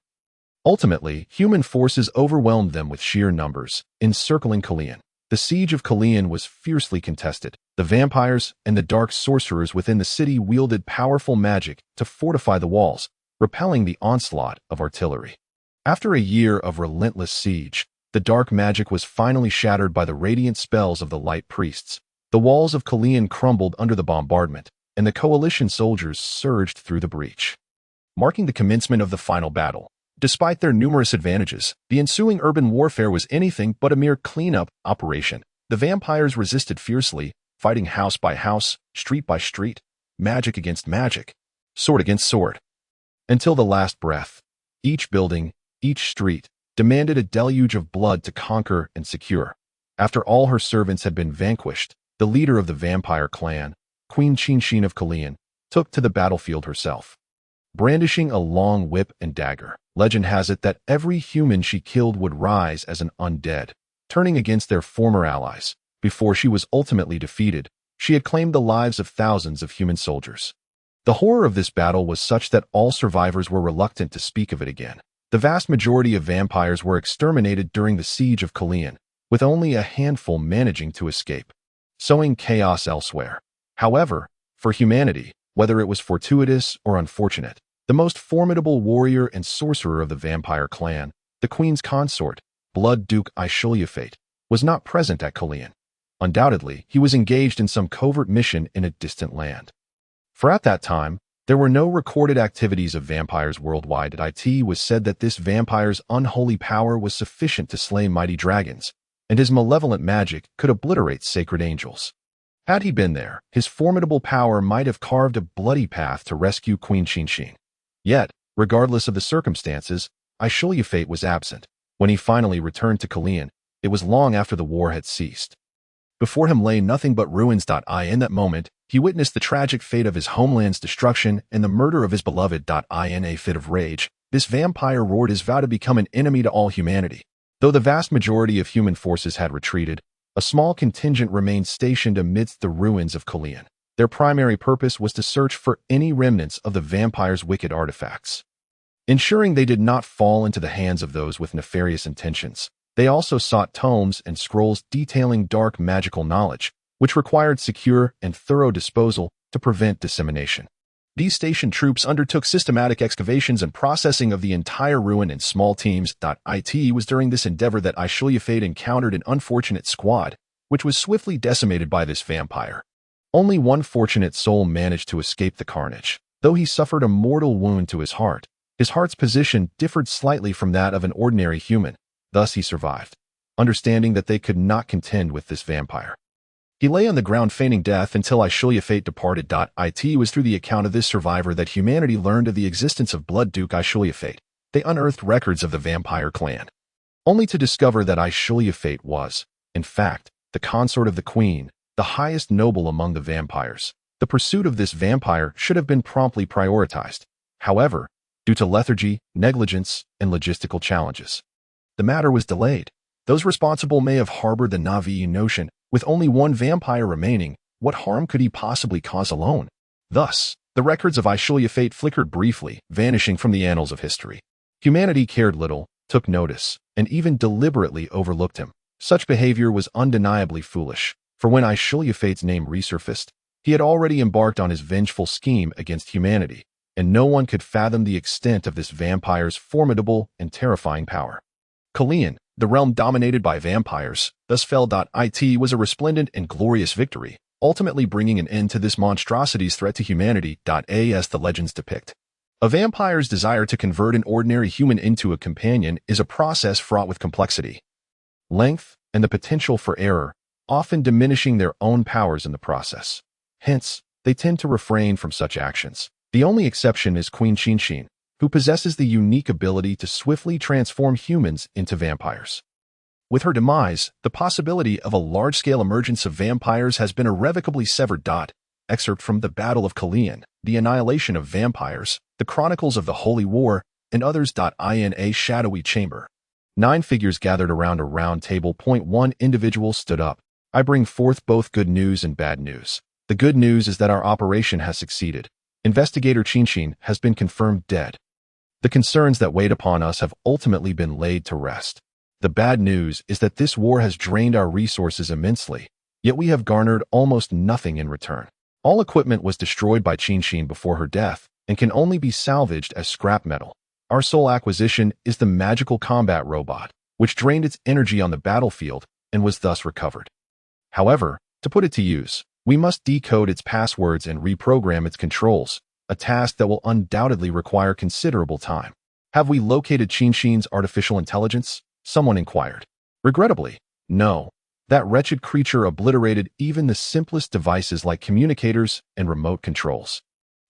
Ultimately, human forces overwhelmed them with sheer numbers, encircling Calian. The siege of Calian was fiercely contested. The vampires and the dark sorcerers within the city wielded powerful magic to fortify the walls, repelling the onslaught of artillery. After a year of relentless siege, the dark magic was finally shattered by the radiant spells of the light priests. The walls of Calian crumbled under the bombardment, and the coalition soldiers surged through the breach, marking the commencement of the final battle. Despite their numerous advantages, the ensuing urban warfare was anything but a mere cleanup operation. The vampires resisted fiercely, fighting house by house, street by street, magic against magic, sword against sword. Until the last breath, each building, each street, demanded a deluge of blood to conquer and secure. After all her servants had been vanquished, the leader of the vampire clan, Queen Chin of Calian, took to the battlefield herself. Brandishing a long whip and dagger, legend has it that every human she killed would rise as an undead, turning against their former allies. Before she was ultimately defeated, she had claimed the lives of thousands of human soldiers. The horror of this battle was such that all survivors were reluctant to speak of it again. The vast majority of vampires were exterminated during the siege of Calian, with only a handful managing to escape, sowing chaos elsewhere. However, for humanity, whether it was fortuitous or unfortunate, the most formidable warrior and sorcerer of the vampire clan, the Queen's consort, Blood Duke Ashru Lathe, was not present at Calian. Undoubtedly, he was engaged in some covert mission in a distant land. For at that time, there were no recorded activities of vampires worldwide. It was said that this vampire's unholy power was sufficient to slay mighty dragons, and his malevolent magic could obliterate sacred angels. Had he been there, his formidable power might have carved a bloody path to rescue Queen Chin. Yet, regardless of the circumstances, Ashru Lathe was absent. When he finally returned to Calian, it was long after the war had ceased. Before him lay nothing but ruins. In that moment, he witnessed the tragic fate of his homeland's destruction and the murder of his beloved. In a fit of rage, this vampire roared his vow to become an enemy to all humanity. Though the vast majority of human forces had retreated, a small contingent remained stationed amidst the ruins of Calian. Their primary purpose was to search for any remnants of the vampire's wicked artifacts. Ensuring they did not fall into the hands of those with nefarious intentions, they also sought tomes and scrolls detailing dark magical knowledge, which required secure and thorough disposal to prevent dissemination. These stationed troops undertook systematic excavations and processing of the entire ruin in small teams. It was during this endeavor that Ashru Lathe encountered an unfortunate squad, which was swiftly decimated by this vampire. Only one fortunate soul managed to escape the carnage. Though he suffered a mortal wound to his heart's position differed slightly from that of an ordinary human. Thus he survived, understanding that they could not contend with this vampire. He lay on the ground feigning death until Ashru Lathe departed. It was through the account of this survivor that humanity learned of the existence of Blood Duke Ashru Lathe. They unearthed records of the vampire clan, only to discover that Ashru Lathe was, in fact, the consort of the Queen, the highest noble among the vampires. The pursuit of this vampire should have been promptly prioritized. However, due to lethargy, negligence, and logistical challenges, the matter was delayed. Those responsible may have harbored the naive notion, with only one vampire remaining, what harm could he possibly cause alone? Thus, the records of Ashru Lathe flickered briefly, vanishing from the annals of history. Humanity cared little, took notice, and even deliberately overlooked him. Such behavior was undeniably foolish, for when Ashru Lathe's name resurfaced, he had already embarked on his vengeful scheme against humanity, and no one could fathom the extent of this vampire's formidable and terrifying power. Calian, the realm dominated by vampires, thus fell. It was a resplendent and glorious victory, ultimately bringing an end to this monstrosity's threat to humanity. As the legends depict, a vampire's desire to convert an ordinary human into a companion is a process fraught with complexity, length, and the potential for error, often diminishing their own powers in the process. Hence, they tend to refrain from such actions. The only exception is Queen Chin, who possesses the unique ability to swiftly transform humans into vampires. With her demise, the possibility of a large-scale emergence of vampires has been irrevocably severed. Excerpt from the Battle of Calian, the annihilation of vampires, the chronicles of the Holy War, and others. In a shadowy chamber, 9 figures gathered around a round table. One individual stood up. I bring forth both good news and bad news. The good news is that our operation has succeeded. Investigator Chin has been confirmed dead. The concerns that weighed upon us have ultimately been laid to rest. The bad news is that this war has drained our resources immensely, yet we have garnered almost nothing in return. All equipment was destroyed by Chin before her death and can only be salvaged as scrap metal. Our sole acquisition is the magical combat robot, which drained its energy on the battlefield and was thus recovered. However, to put it to use, we must decode its passwords and reprogram its controls, a task that will undoubtedly require considerable time. Have we located Chin's artificial intelligence? Someone inquired. Regrettably, no. That wretched creature obliterated even the simplest devices like communicators and remote controls.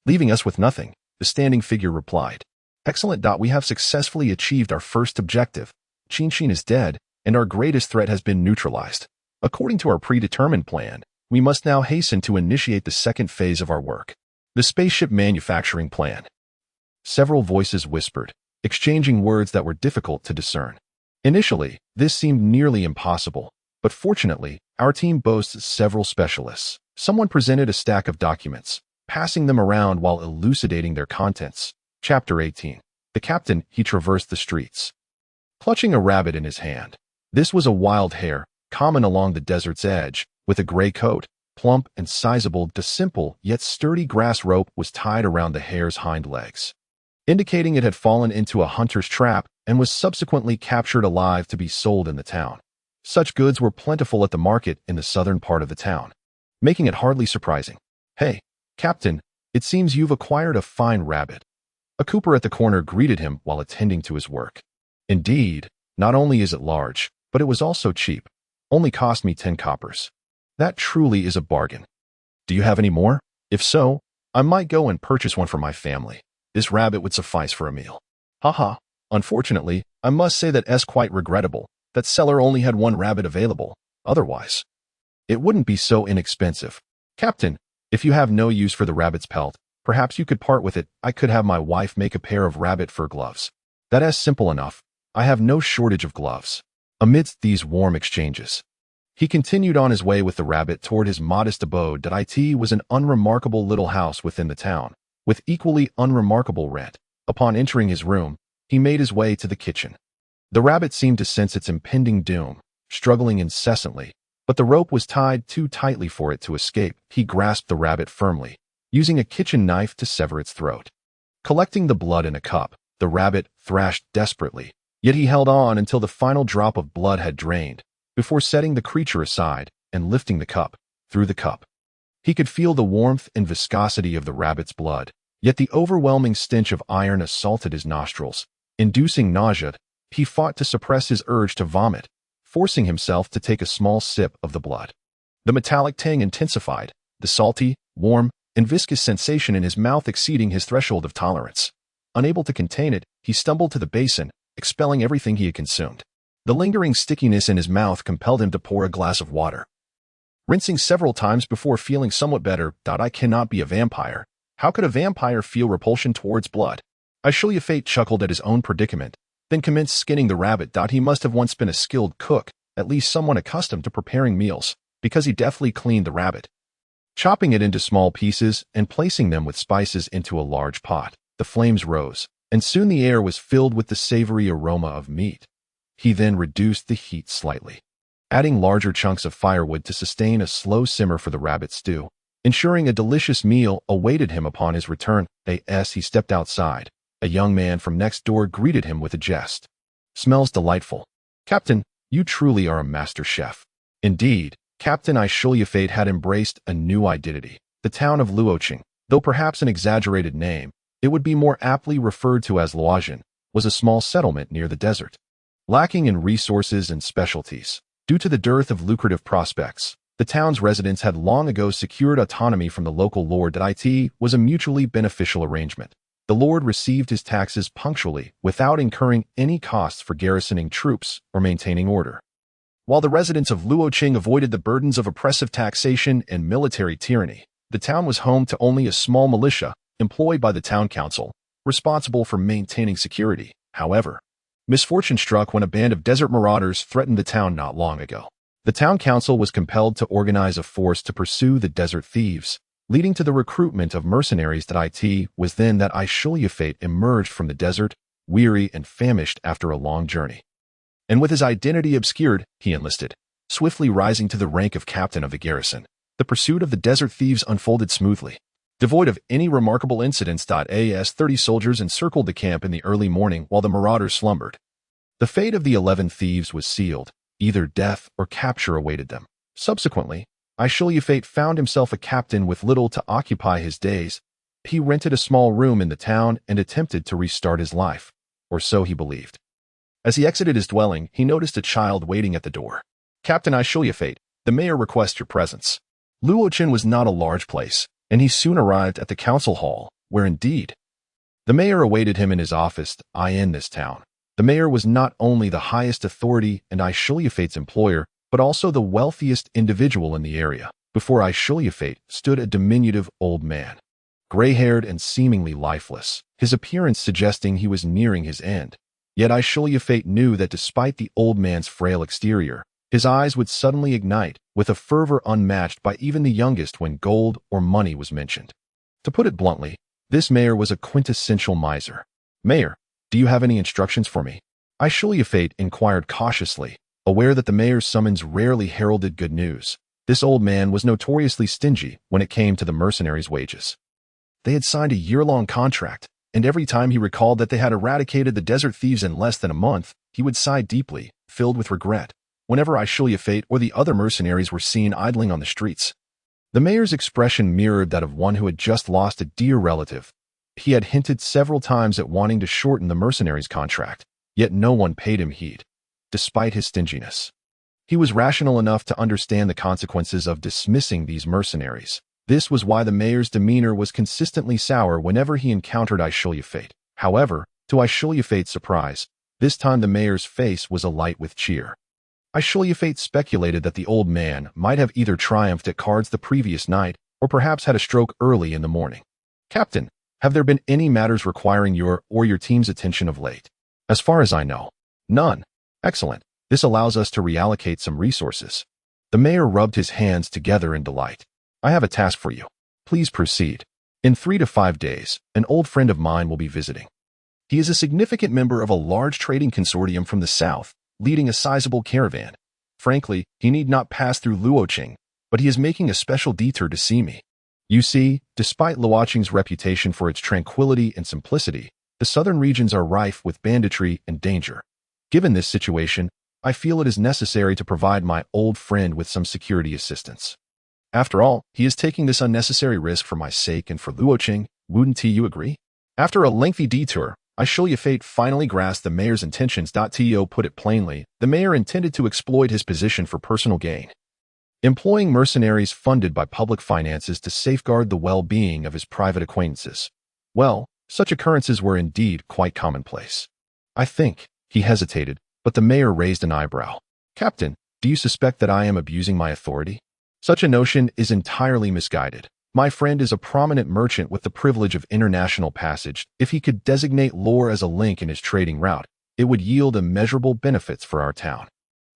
Leaving us with nothing, the standing figure replied. Excellent. We have successfully achieved our first objective. Qinshin is dead, and our greatest threat has been neutralized. According to our predetermined plan, we must now hasten to initiate the second phase of our work, the spaceship manufacturing plan. Several voices whispered, exchanging words that were difficult to discern. Initially, this seemed nearly impossible, but fortunately, our team boasts several specialists. Someone presented a stack of documents, passing them around while elucidating their contents. Chapter 18. The captain, he traversed the streets, clutching a rabbit in his hand. This was a wild hare, common along the desert's edge, with a gray coat, plump and sizable. The simple yet sturdy grass rope was tied around the hare's hind legs, indicating it had fallen into a hunter's trap and was subsequently captured alive to be sold in the town. Such goods were plentiful at the market in the southern part of the town, making it hardly surprising. Hey, Captain, it seems you've acquired a fine rabbit. A cooper at the corner greeted him while attending to his work. Indeed, not only is it large, but it was also cheap. Only cost me 10 coppers. That truly is a bargain. Do you have any more? If so, I might go and purchase one for my family. This rabbit would suffice for a meal. Haha. Unfortunately, I must say that it's quite regrettable. That seller only had one rabbit available. Otherwise, it wouldn't be so inexpensive. Captain, if you have no use for the rabbit's pelt, perhaps you could part with it. I could have my wife make a pair of rabbit fur gloves. That is simple enough. I have no shortage of gloves. Amidst these warm exchanges, he continued on his way with the rabbit toward his modest abode. It was an unremarkable little house within the town, with equally unremarkable rent. Upon entering his room, he made his way to the kitchen. The rabbit seemed to sense its impending doom, struggling incessantly, but the rope was tied too tightly for it to escape. He grasped the rabbit firmly, using a kitchen knife to sever its throat. Collecting the blood in a cup, the rabbit thrashed desperately, yet he held on until the final drop of blood had drained, before setting the creature aside and lifting the cup. Through the cup, he could feel the warmth and viscosity of the rabbit's blood, yet the overwhelming stench of iron assaulted his nostrils, inducing nausea. He fought to suppress his urge to vomit, forcing himself to take a small sip of the blood. The metallic tang intensified, the salty, warm, and viscous sensation in his mouth exceeding his threshold of tolerance. Unable to contain it, he stumbled to the basin, expelling everything he had consumed. The lingering stickiness in his mouth compelled him to pour a glass of water, rinsing several times before feeling somewhat better. I cannot be a vampire. How could a vampire feel repulsion towards blood? Ashru Lathe chuckled at his own predicament, then commenced skinning the rabbit. He must have once been a skilled cook, at least someone accustomed to preparing meals, because he deftly cleaned the rabbit, chopping it into small pieces and placing them with spices into a large pot. The flames rose, and soon the air was filled with the savory aroma of meat. He then reduced the heat slightly, adding larger chunks of firewood to sustain a slow simmer for the rabbit stew, ensuring a delicious meal awaited him upon his return. As he stepped outside, a young man from next door greeted him with a jest. Smells delightful. Captain, you truly are a master chef. Indeed, Captain Ashru Lathe had embraced a new identity. The town of Luoqing, though perhaps an exaggerated name, it would be more aptly referred to as Luoqing, was a small settlement near the desert. Lacking in resources and specialties, due to the dearth of lucrative prospects, the town's residents had long ago secured autonomy from the local lord. It was a mutually beneficial arrangement. The lord received his taxes punctually without incurring any costs for garrisoning troops or maintaining order, while the residents of Luoqing avoided the burdens of oppressive taxation and military tyranny. The town was home to only a small militia employed by the town council, responsible for maintaining security. However, misfortune struck when a band of desert marauders threatened the town not long ago. The town council was compelled to organize a force to pursue the desert thieves, leading to the recruitment of mercenaries. It was then that Ashru Lathe emerged from the desert, weary and famished after a long journey. And with his identity obscured, he enlisted, swiftly rising to the rank of captain of the garrison. The pursuit of the desert thieves unfolded smoothly, devoid of any remarkable incidents. As 30 soldiers encircled the camp in the early morning while the marauders slumbered. The fate of the 11 thieves was sealed. Either death or capture awaited them. Subsequently, Ashru Lathe found himself a captain with little to occupy his days. He rented a small room in the town and attempted to restart his life, or so he believed. As he exited his dwelling, he noticed a child waiting at the door. Captain Ishiliafate, the mayor requests your presence. Luochin was not a large place, and he soon arrived at the council hall, where indeed, the mayor awaited him in his office. In this town, the mayor was not only the highest authority and Ishiliafate's employer, but also the wealthiest individual in the area. Before Ishiliafate stood a diminutive old man, gray-haired and seemingly lifeless, his appearance suggesting he was nearing his end. Yet Ishiliafate knew that despite the old man's frail exterior, his eyes would suddenly ignite with a fervor unmatched by even the youngest when gold or money was mentioned. To put it bluntly, this mayor was a quintessential miser. Mayor, do you have any instructions for me? Ishiliafate inquired cautiously, aware that the mayor's summons rarely heralded good news. This old man was notoriously stingy when it came to the mercenaries' wages. They had signed a year-long contract, and every time he recalled that they had eradicated the desert thieves in less than a month, he would sigh deeply, filled with regret, whenever Ishiliafate or the other mercenaries were seen idling on the streets. The mayor's expression mirrored that of one who had just lost a dear relative. He had hinted several times at wanting to shorten the mercenaries' contract, yet no one paid him heed, despite his stinginess. He was rational enough to understand the consequences of dismissing these mercenaries. This was why the mayor's demeanor was consistently sour whenever he encountered Ishiliafate. However, to Ishiliafate's surprise, this time the mayor's face was alight with cheer. Ishiliafate speculated that the old man might have either triumphed at cards the previous night or perhaps had a stroke early in the morning. Captain, have there been any matters requiring your or your team's attention of late? As far as I know, none. Excellent. This allows us to reallocate some resources. The mayor rubbed his hands together in delight. I have a task for you. Please proceed. In 3 to 5 days, an old friend of mine will be visiting. He is a significant member of a large trading consortium from the south, leading a sizable caravan. Frankly, he need not pass through Luoqing, but he is making a special detour to see me. You see, despite Luoqing's reputation for its tranquility and simplicity, the southern regions are rife with banditry and danger. Given this situation, I feel it is necessary to provide my old friend with some security assistance. After all, he is taking this unnecessary risk for my sake and for Luoqing. Wouldn't you agree? After a lengthy detour, Ishiliafate finally grasped the mayor's intentions. To put it plainly, the mayor intended to exploit his position for personal gain, employing mercenaries funded by public finances to safeguard the well-being of his private acquaintances. Well, such occurrences were indeed quite commonplace. I think, he hesitated, but the mayor raised an eyebrow. Captain, do you suspect that I am abusing my authority? Such a notion is entirely misguided. My friend is a prominent merchant with the privilege of international passage. If he could designate Lore as a link in his trading route, it would yield immeasurable benefits for our town.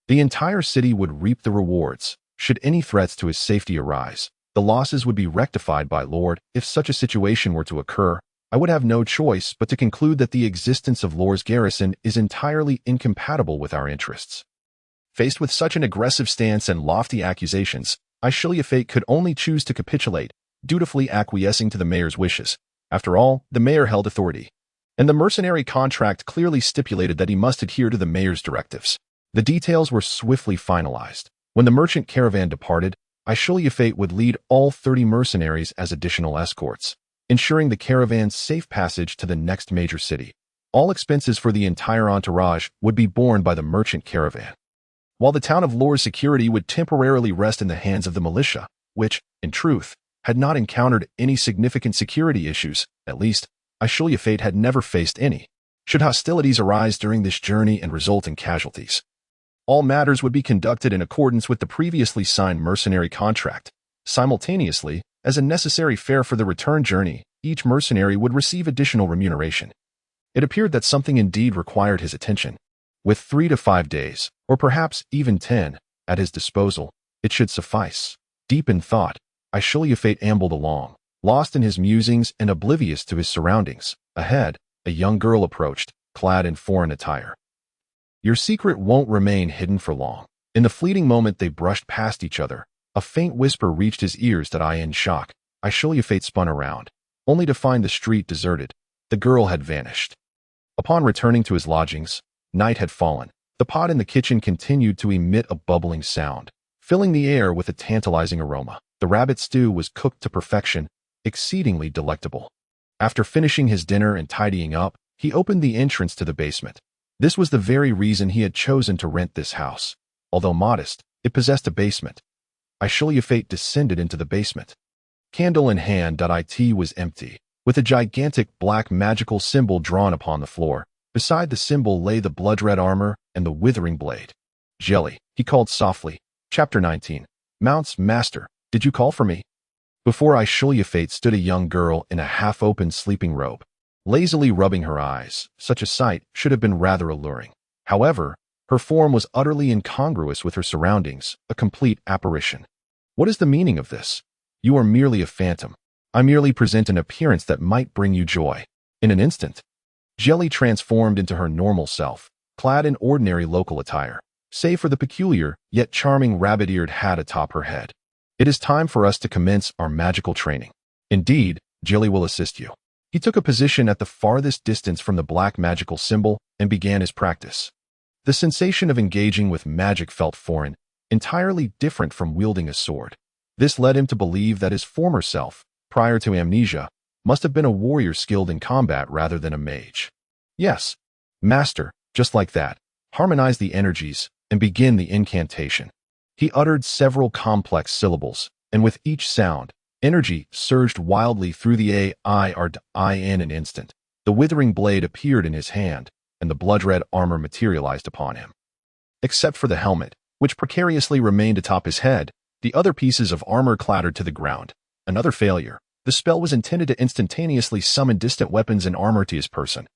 The entire city would reap the rewards. Should any threats to his safety arise, the losses would be rectified by Lord. If such a situation were to occur, I would have no choice but to conclude that the existence of Lore's garrison is entirely incompatible with our interests. Faced with such an aggressive stance and lofty accusations, Ishiliafate could only choose to capitulate, dutifully acquiescing to the mayor's wishes. After all, the mayor held authority, and the mercenary contract clearly stipulated that he must adhere to the mayor's directives. The details were swiftly finalized. When the merchant caravan departed, Ishiliafate would lead all 30 mercenaries as additional escorts, ensuring the caravan's safe passage to the next major city. All expenses for the entire entourage would be borne by the merchant caravan, while the town of Lore's security would temporarily rest in the hands of the militia, which, in truth, had not encountered any significant security issues. At least, Ishiliafate had never faced any. Should hostilities arise during this journey and result in casualties, all matters would be conducted in accordance with the previously signed mercenary contract. Simultaneously, as a necessary fare for the return journey, each mercenary would receive additional remuneration. It appeared that something indeed required his attention. With 3 to 5 days, or perhaps even 10, at his disposal, it should suffice. Deep in thought, Ishiliafate ambled along, lost in his musings and oblivious to his surroundings. Ahead, a young girl approached, clad in foreign attire. Your secret won't remain hidden for long. In the fleeting moment they brushed past each other, a faint whisper reached his ears. In shock, Ishiliafate spun around, only to find the street deserted. The girl had vanished. Upon returning to his lodgings, night had fallen. The pot in the kitchen continued to emit a bubbling sound, filling the air with a tantalizing aroma. The rabbit stew was cooked to perfection, exceedingly delectable. After finishing his dinner and tidying up, he opened the entrance to the basement. This was the very reason he had chosen to rent this house. Although modest, It possessed a basement. Ashru Lathe descended into the basement. Candle in hand, it was empty, with a gigantic black magical symbol drawn upon the floor. Beside the symbol lay the blood-red armor and the withering blade. Jelly, he called softly. Chapter 19. Mount's Master, did you call for me? Before Ashru Lathe stood a young girl in a half-open sleeping robe, lazily rubbing her eyes. Such a sight should have been rather alluring. However, her form was utterly incongruous with her surroundings, a complete apparition. What is the meaning of this? You are merely a phantom. I merely present an appearance that might bring you joy. In an instant, Jelly transformed into her normal self, clad in ordinary local attire, save for the peculiar, yet charming rabbit-eared hat atop her head. It is time for us to commence our magical training. Indeed, Jelly will assist you. He took a position at the farthest distance from the black magical symbol and began his practice. The sensation of engaging with magic felt foreign, entirely different from wielding a sword. This led him to believe that his former self, prior to amnesia, must have been a warrior skilled in combat rather than a mage. Yes, master, just like that. Harmonize the energies and begin the incantation. He uttered several complex syllables, and with each sound, energy surged wildly through the air. In an instant, the withering blade appeared in his hand, and the blood-red armor materialized upon him. Except for the helmet, which precariously remained atop his head, the other pieces of armor clattered to the ground. Another failure. The spell was intended to instantaneously summon distant weapons and armor to his person.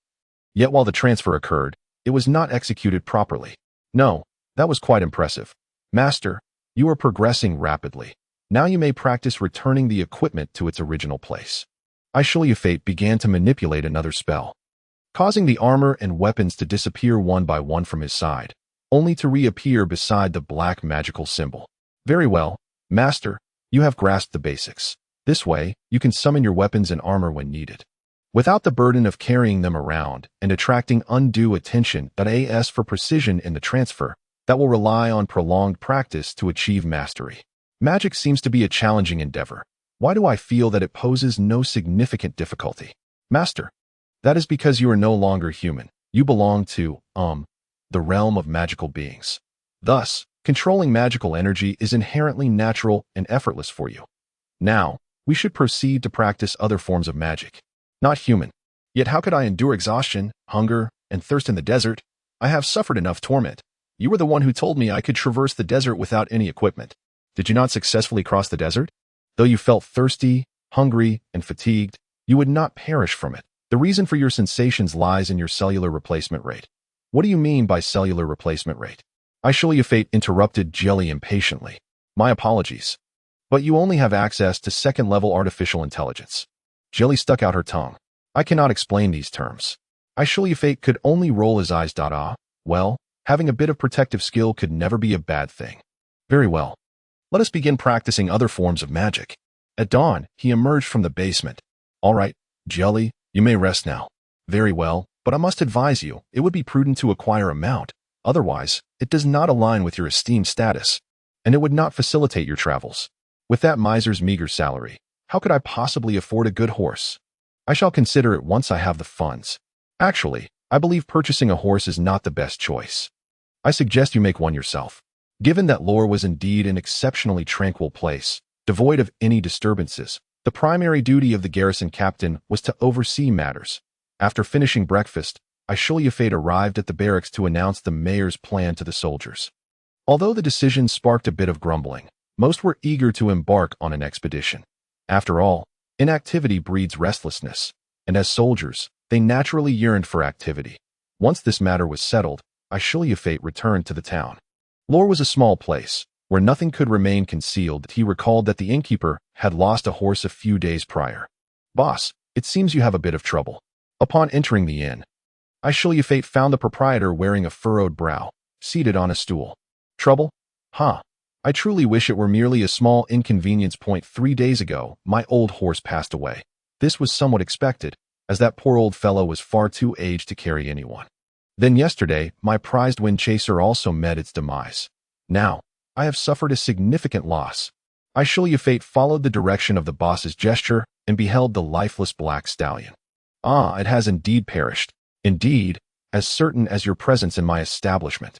Yet while the transfer occurred, it was not executed properly. No, that was quite impressive. Master, you are progressing rapidly. Now you may practice returning the equipment to its original place. Ashru Lathe began to manipulate another spell, causing the armor and weapons to disappear one by one from his side, only to reappear beside the black magical symbol. Very well, Master, you have grasped the basics. This way, you can summon your weapons and armor when needed, without the burden of carrying them around and attracting undue attention. As for precision in the transfer, that will rely on prolonged practice to achieve mastery. Magic seems to be a challenging endeavor. Why do I feel that it poses no significant difficulty? Master, that is because you are no longer human. You belong to, the realm of magical beings. Thus, controlling magical energy is inherently natural and effortless for you. Now, we should proceed to practice other forms of magic. Not human. Yet how could I endure exhaustion, hunger, and thirst in the desert? I have suffered enough torment. You were the one who told me I could traverse the desert without any equipment. Did you not successfully cross the desert? Though you felt thirsty, hungry, and fatigued, you would not perish from it. The reason for your sensations lies in your cellular replacement rate. What do you mean by cellular replacement rate? Ashru Lathe interrupted Jelly impatiently. My apologies. But you only have access to second-level artificial intelligence. Jelly stuck out her tongue. I cannot explain these terms. Ashru Lathe could only roll his eyes. Well, having a bit of protective skill could never be a bad thing. Very well. Let us begin practicing other forms of magic. At dawn, he emerged from the basement. All right, Jelly, you may rest now. Very well, but I must advise you, it would be prudent to acquire a mount. Otherwise, it does not align with your esteemed status, and it would not facilitate your travels. With that miser's meager salary, how could I possibly afford a good horse? I shall consider it once I have the funds. Actually, I believe purchasing a horse is not the best choice. I suggest you make one yourself. Given that Lore was indeed an exceptionally tranquil place, devoid of any disturbances, the primary duty of the garrison captain was to oversee matters. After finishing breakfast, Ashru Lathe arrived at the barracks to announce the mayor's plan to the soldiers. Although the decision sparked a bit of grumbling, most were eager to embark on an expedition. After all, inactivity breeds restlessness, and as soldiers, they naturally yearned for activity. Once this matter was settled, Ashru Lathe returned to the town. Lore was a small place, where nothing could remain concealed. He recalled that the innkeeper had lost a horse a few days prior. Boss, it seems you have a bit of trouble. Upon entering the inn, Ashru Lathe found the proprietor wearing a furrowed brow, seated on a stool. Trouble? Huh. I truly wish it were merely a small inconvenience. 3 days ago, my old horse passed away. This was somewhat expected, as that poor old fellow was far too aged to carry anyone. Then yesterday, my prized wind chaser also met its demise. Now, I have suffered a significant loss. Ashru Lathe followed the direction of the boss's gesture and beheld the lifeless black stallion. Ah, it has indeed perished. Indeed, as certain as your presence in my establishment.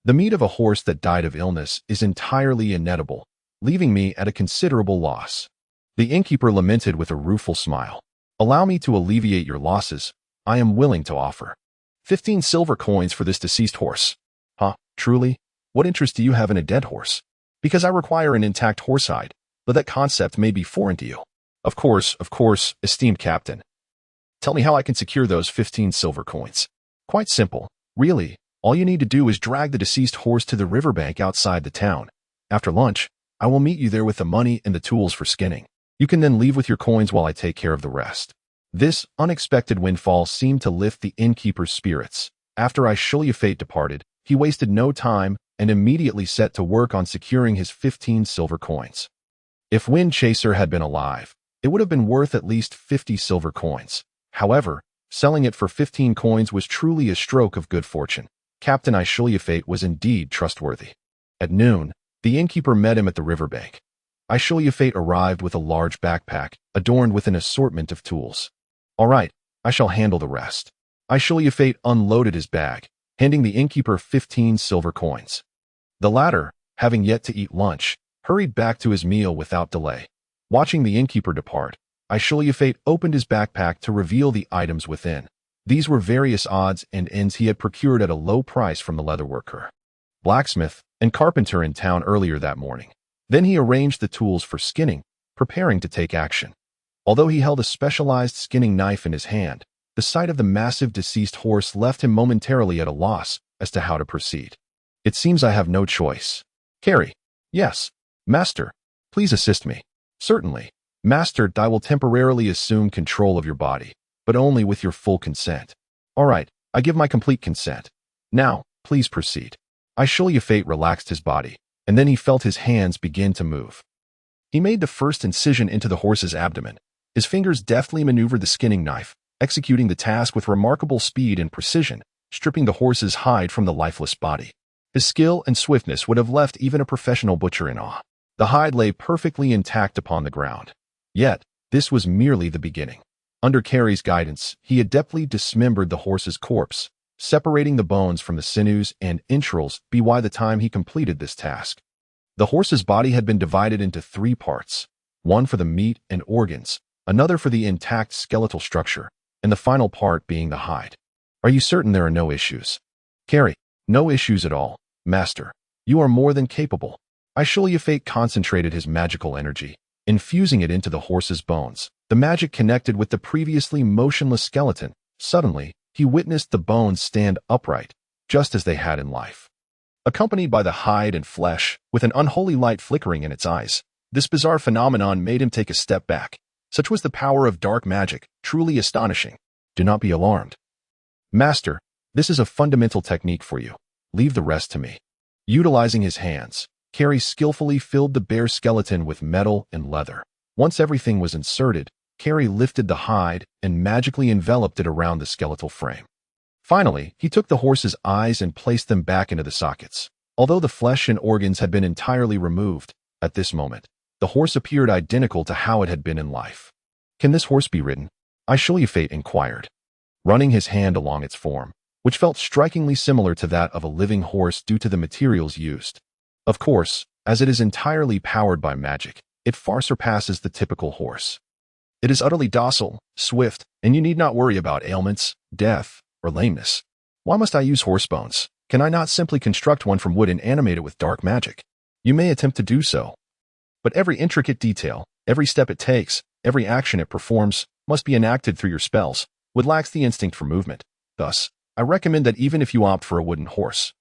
The meat of a horse that died of illness is entirely inedible, leaving me at a considerable loss. The innkeeper lamented with a rueful smile. Allow me to alleviate your losses. I am willing to offer 15 silver coins for this deceased horse. Huh, truly? What interest do you have in a dead horse? Because I require an intact horsehide, but that concept may be foreign to you. Of course, esteemed captain. Tell me how I can secure those 15 silver coins. Quite simple. Really, all you need to do is drag the deceased horse to the riverbank outside the town. After lunch, I will meet you there with the money and the tools for skinning. You can then leave with your coins while I take care of the rest. This unexpected windfall seemed to lift the innkeeper's spirits. After Ashru Lathe departed, he wasted no time and immediately set to work on securing his 15 silver coins. If Wind Chaser had been alive, it would have been worth at least 50 silver coins. However, selling it for 15 coins was truly a stroke of good fortune. Captain Ashru Lathe was indeed trustworthy. At noon, the innkeeper met him at the riverbank. Ashru Lathe arrived with a large backpack, adorned with an assortment of tools. All right, I shall handle the rest. Ashru Lathe unloaded his bag, handing the innkeeper 15 silver coins. The latter, having yet to eat lunch, hurried back to his meal without delay. Watching the innkeeper depart, Ashru Lathe opened his backpack to reveal the items within. These were various odds and ends he had procured at a low price from the leatherworker, blacksmith, and carpenter in town earlier that morning. Then he arranged the tools for skinning, preparing to take action. Although he held a specialized skinning knife in his hand, the sight of the massive deceased horse left him momentarily at a loss as to how to proceed. It seems I have no choice. Carry. Yes. Master, please assist me. Certainly. Master, I will temporarily assume control of your body, but only with your full consent. All right, I give my complete consent. Now, please proceed. Ashru Lathe relaxed his body, and then he felt his hands begin to move. He made the first incision into the horse's abdomen. His fingers deftly maneuvered the skinning knife, executing the task with remarkable speed and precision, stripping the horse's hide from the lifeless body. His skill and swiftness would have left even a professional butcher in awe. The hide lay perfectly intact upon the ground. Yet, this was merely the beginning. Under Carey's guidance, he adeptly dismembered the horse's corpse, separating the bones from the sinews and entrails by the time he completed this task. The horse's body had been divided into 3 parts, one for the meat and organs, another for the intact skeletal structure, and the final part being the hide. Are you certain there are no issues? Carey, no issues at all, Master. You are more than capable. Ashru Lathe concentrated his magical energy, infusing it into the horse's bones. The magic connected with the previously motionless skeleton. Suddenly, he witnessed the bones stand upright, just as they had in life. Accompanied by the hide and flesh, with an unholy light flickering in its eyes, this bizarre phenomenon made him take a step back. Such was the power of dark magic, truly astonishing. Do not be alarmed. Master, this is a fundamental technique for you. Leave the rest to me. Utilizing his hands, Carey skillfully filled the bare skeleton with metal and leather. Once everything was inserted, Carey lifted the hide and magically enveloped it around the skeletal frame. Finally, he took the horse's eyes and placed them back into the sockets. Although the flesh and organs had been entirely removed, at this moment, the horse appeared identical to how it had been in life. Can this horse be ridden? Ashru Lathe inquired, running his hand along its form, which felt strikingly similar to that of a living horse due to the materials used. Of course, as it is entirely powered by magic, it far surpasses the typical horse. It is utterly docile, swift, and you need not worry about ailments, death, or lameness. Why must I use horse bones? Can I not simply construct one from wood and animate it with dark magic? You may attempt to do so, but every intricate detail, every step it takes, every action it performs, must be enacted through your spells, which lacks the instinct for movement. Thus, I recommend that even if you opt for a wooden horse,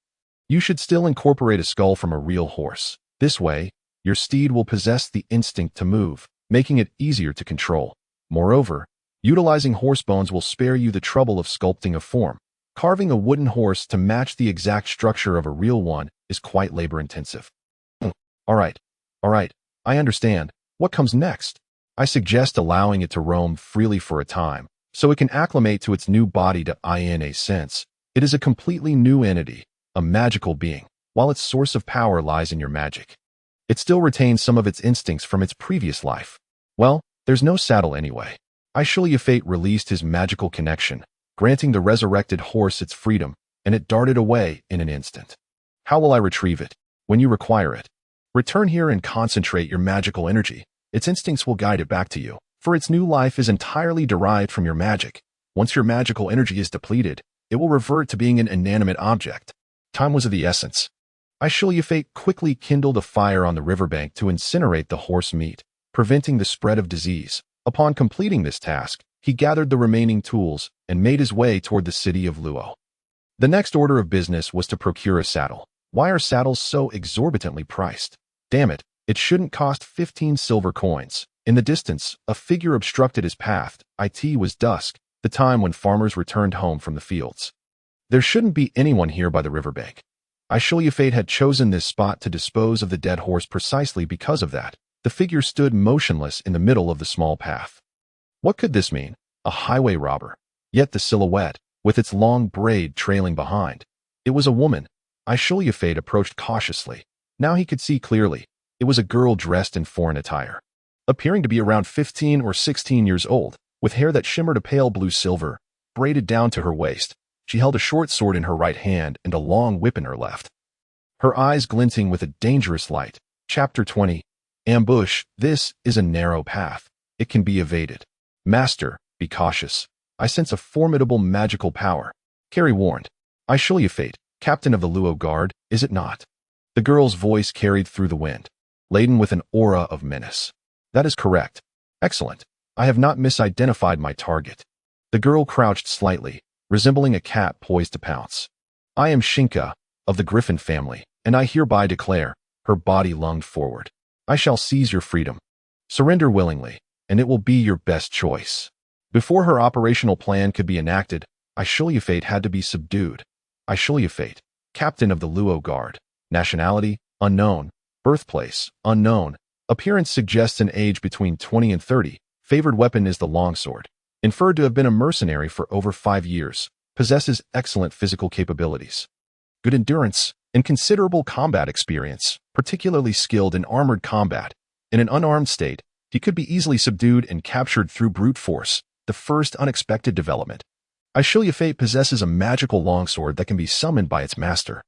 you should still incorporate a skull from a real horse. This way, your steed will possess the instinct to move, making it easier to control. Moreover, utilizing horse bones will spare you the trouble of sculpting a form. Carving a wooden horse to match the exact structure of a real one is quite labor-intensive. All right, I understand. What comes next? I suggest allowing it to roam freely for a time, so it can acclimate to its new body. In a sense, it is a completely new entity, a magical being. While its source of power lies in your magic, it still retains some of its instincts from its previous life. Well, there's no saddle anyway. Ashru Lathe released his magical connection, granting the resurrected horse its freedom, and it darted away in an instant. How will I retrieve it? When you require it. Return here and concentrate your magical energy. Its instincts will guide it back to you, for its new life is entirely derived from your magic. Once your magical energy is depleted, it will revert to being an inanimate object. Time was of the essence. Ashru Lathe quickly kindled a fire on the riverbank to incinerate the horse meat, preventing the spread of disease. Upon completing this task, he gathered the remaining tools and made his way toward the city of Luo. The next order of business was to procure a saddle. Why are saddles so exorbitantly priced? Damn it, it shouldn't cost 15 silver coins. In the distance, a figure obstructed his path. It was dusk, the time when farmers returned home from the fields. There shouldn't be anyone here by the riverbank. Ashru Lathe had chosen this spot to dispose of the dead horse precisely because of that. The figure stood motionless in the middle of the small path. What could this mean? A highway robber. Yet the silhouette, with its long braid trailing behind. It was a woman. Ashru Lathe approached cautiously. Now he could see clearly. It was a girl dressed in foreign attire. Appearing to be around 15 or 16 years old, with hair that shimmered a pale blue-silver, braided down to her waist. She held a short sword in her right hand and a long whip in her left. Her eyes glinting with a dangerous light. Chapter 20. Ambush. This is a narrow path. It can be evaded. Master, be cautious. I sense a formidable magical power. Carrie warned. Ashru Lathe, captain of the Luo Guard, is it not? The girl's voice carried through the wind, laden with an aura of menace. That is correct. Excellent. I have not misidentified my target. The girl crouched slightly, resembling a cat poised to pounce. I am Shinka, of the Griffin family, and I hereby declare, her body lunged forward. I shall seize your freedom. Surrender willingly, and it will be your best choice. Before her operational plan could be enacted, Ashru Lathe had to be subdued. Ashru Lathe, captain of the Luo Guard. Nationality, unknown. Birthplace, unknown. Appearance suggests an age between 20 and 30. Favored weapon is the longsword. Inferred to have been a mercenary for over 5 years. Possesses excellent physical capabilities. Good endurance and considerable combat experience, particularly skilled in armored combat. In an unarmed state, he could be easily subdued and captured through brute force, the first unexpected development. Ashru Lathe possesses a magical longsword that can be summoned by its master.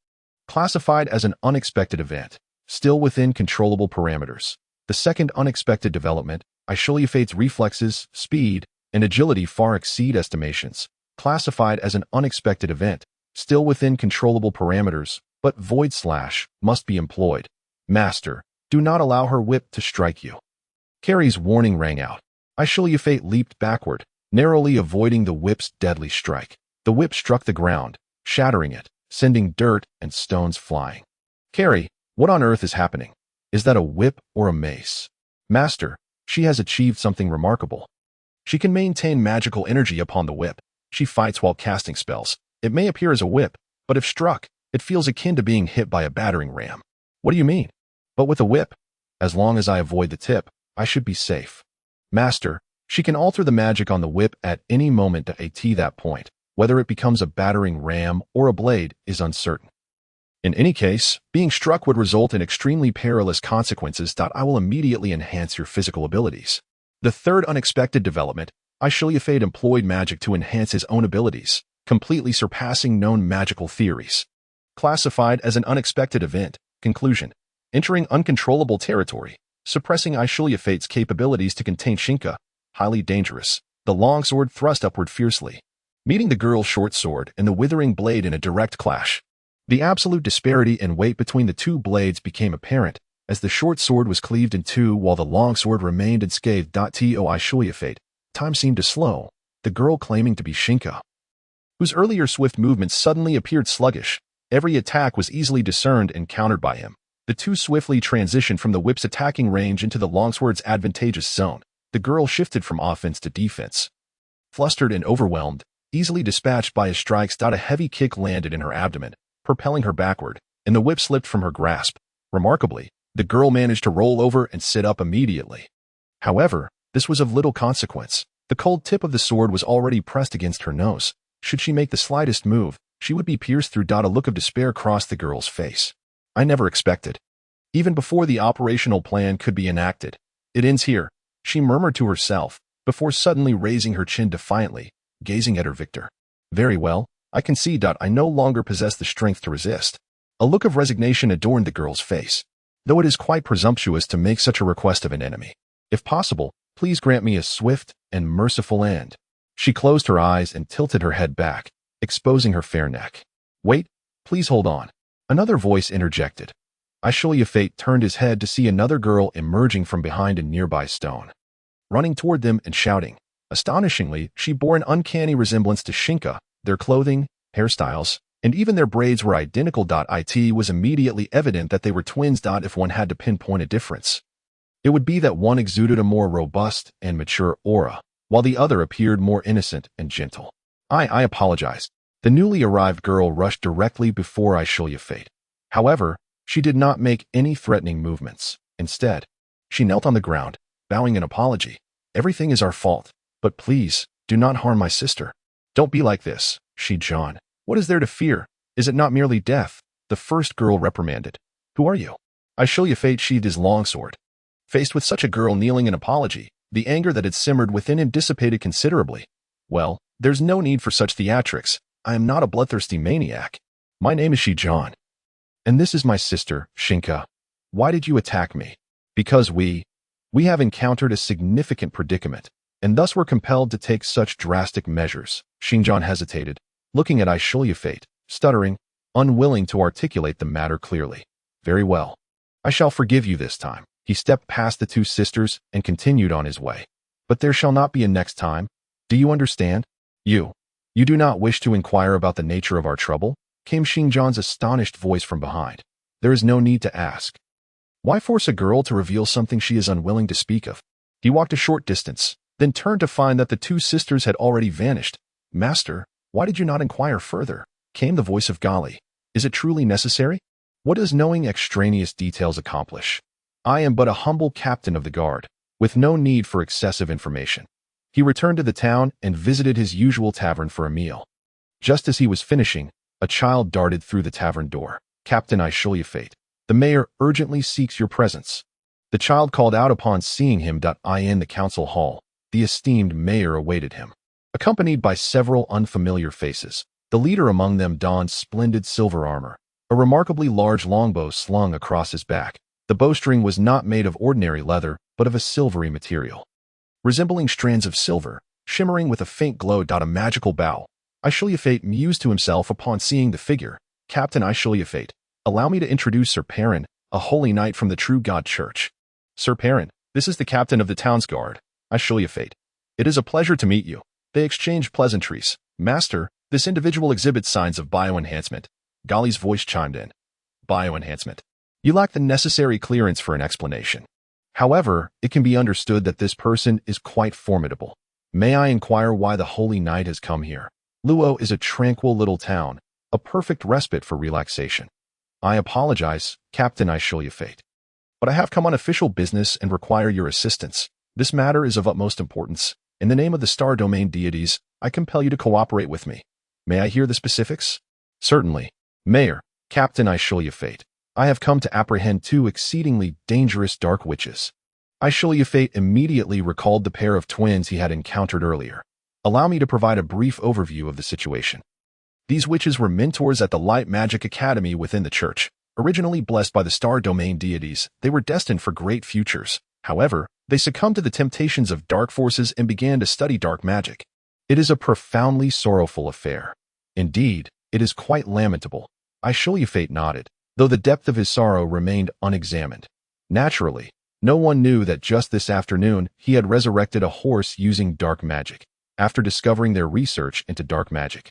Classified as an unexpected event, still within controllable parameters. The second unexpected development, Ashru Lathe's reflexes, speed, and agility far exceed estimations. Classified as an unexpected event, still within controllable parameters, but void slash must be employed. Master, do not allow her whip to strike you. Carrie's warning rang out. Ashru Lathe leaped backward, narrowly avoiding the whip's deadly strike. The whip struck the ground, shattering it, sending dirt and stones flying. Carrie, what on earth is happening? Is that a whip or a mace? Master, she has achieved something remarkable. She can maintain magical energy upon the whip. She fights while casting spells. It may appear as a whip, but if struck, it feels akin to being hit by a battering ram. What do you mean? But with a whip, as long as I avoid the tip, I should be safe. Master, she can alter the magic on the whip at any moment at that point. Whether it becomes a battering ram or a blade is uncertain. In any case, being struck would result in extremely perilous consequences. I will immediately enhance your physical abilities. The third unexpected development, Ashru Lathe employed magic to enhance his own abilities, completely surpassing known magical theories. Classified as an unexpected event. Conclusion. Entering uncontrollable territory, suppressing Ashru Lathe's capabilities to contain Shinka. Highly dangerous. The longsword thrust upward fiercely, meeting the girl's short sword and the withering blade in a direct clash. The absolute disparity in weight between the two blades became apparent as the short sword was cleaved in two while the long sword remained unscathed. To Ashru Lathe, time seemed to slow, the girl claiming to be Shinka, whose earlier swift movements suddenly appeared sluggish. Every attack was easily discerned and countered by him. The two swiftly transitioned from the whip's attacking range into the longsword's advantageous zone. The girl shifted from offense to defense. Flustered and overwhelmed, easily dispatched by his strikes. A heavy kick landed in her abdomen, propelling her backward, and the whip slipped from her grasp. Remarkably, the girl managed to roll over and sit up immediately. However, this was of little consequence. The cold tip of the sword was already pressed against her nose. Should she make the slightest move, she would be pierced through. A look of despair crossed the girl's face. I never expected. Even before the operational plan could be enacted. It ends here, she murmured to herself, before suddenly raising her chin defiantly, gazing at her victor. Very well, I concede. I no longer possess the strength to resist. A look of resignation adorned the girl's face. Though it is quite presumptuous to make such a request of an enemy. If possible, please grant me a swift and merciful end. She closed her eyes and tilted her head back, exposing her fair neck. Wait, please hold on. Another voice interjected. Ashru Lathe turned his head to see another girl emerging from behind a nearby stone, running toward them and shouting. Astonishingly, she bore an uncanny resemblance to Shinka. Their clothing, hairstyles, and even their braids were identical. It was immediately evident that they were twins. If one had to pinpoint a difference, it would be that one exuded a more robust and mature aura, while the other appeared more innocent and gentle. I apologize. The newly arrived girl rushed directly before Ashru Lathe. However, she did not make any threatening movements. Instead, she knelt on the ground, bowing an apology. Everything is our fault, but please, do not harm my sister. Don't be like this, John. What is there to fear? Is it not merely death? The first girl reprimanded. Who are you? Ashru Lathe sheathed his longsword. Faced with such a girl kneeling in apology, the anger that had simmered within him dissipated considerably. Well, there's no need for such theatrics. I am not a bloodthirsty maniac. My name is John. And this is my sister, Shinka. Why did you attack me? Because we have encountered a significant predicament, and thus were compelled to take such drastic measures. Shinjan hesitated, looking at Ashru Lathe, stuttering, unwilling to articulate the matter clearly. Very well. I shall forgive you this time. He stepped past the two sisters and continued on his way. But there shall not be a next time. Do you understand? You do not wish to inquire about the nature of our trouble? Came Shinjan's astonished voice from behind. There is no need to ask. Why force a girl to reveal something she is unwilling to speak of? He walked a short distance, then turned to find that the two sisters had already vanished. Master, why did you not inquire further? Came the voice of Gali. Is it truly necessary? What does knowing extraneous details accomplish? I am but a humble captain of the guard, with no need for excessive information. He returned to the town and visited his usual tavern for a meal. Just as he was finishing, a child darted through the tavern door. Captain Ashru Lathe, the mayor urgently seeks your presence. The child called out upon seeing him. In the council hall, the esteemed mayor awaited him, accompanied by several unfamiliar faces. The leader among them donned splendid silver armor, a remarkably large longbow slung across his back. The bowstring was not made of ordinary leather, but of a silvery material, resembling strands of silver, shimmering with a faint glow. A magical bow. Ashru Lathe mused to himself upon seeing the figure. Captain Ashru Lathe, allow me to introduce Sir Perrin, a holy knight from the True God Church. Sir Perrin, this is the captain of the town's guard, Ashru Lathe. It is a pleasure to meet you. They exchanged pleasantries. Master, this individual exhibits signs of bioenhancement. Gali's voice chimed in. Bioenhancement. You lack the necessary clearance for an explanation. However, it can be understood that this person is quite formidable. May I inquire why the holy knight has come here? Luo is a tranquil little town, a perfect respite for relaxation. I apologize, Captain Ashru Lathe, but I have come on official business and require your assistance. This matter is of utmost importance. In the name of the star domain deities, I compel you to cooperate with me. May I hear the specifics? Certainly. Mayor, Captain Ashru Lathe, I have come to apprehend two exceedingly dangerous dark witches. Ashru Lathe immediately recalled the pair of twins he had encountered earlier. Allow me to provide a brief overview of the situation. These witches were mentors at the Light Magic Academy within the church. Originally blessed by the star domain deities, they were destined for great futures. However, they succumbed to the temptations of dark forces and began to study dark magic. It is a profoundly sorrowful affair. Indeed, it is quite lamentable. Ashru Lathe nodded, though the depth of his sorrow remained unexamined. Naturally, no one knew that just this afternoon he had resurrected a horse using dark magic. After discovering their research into dark magic,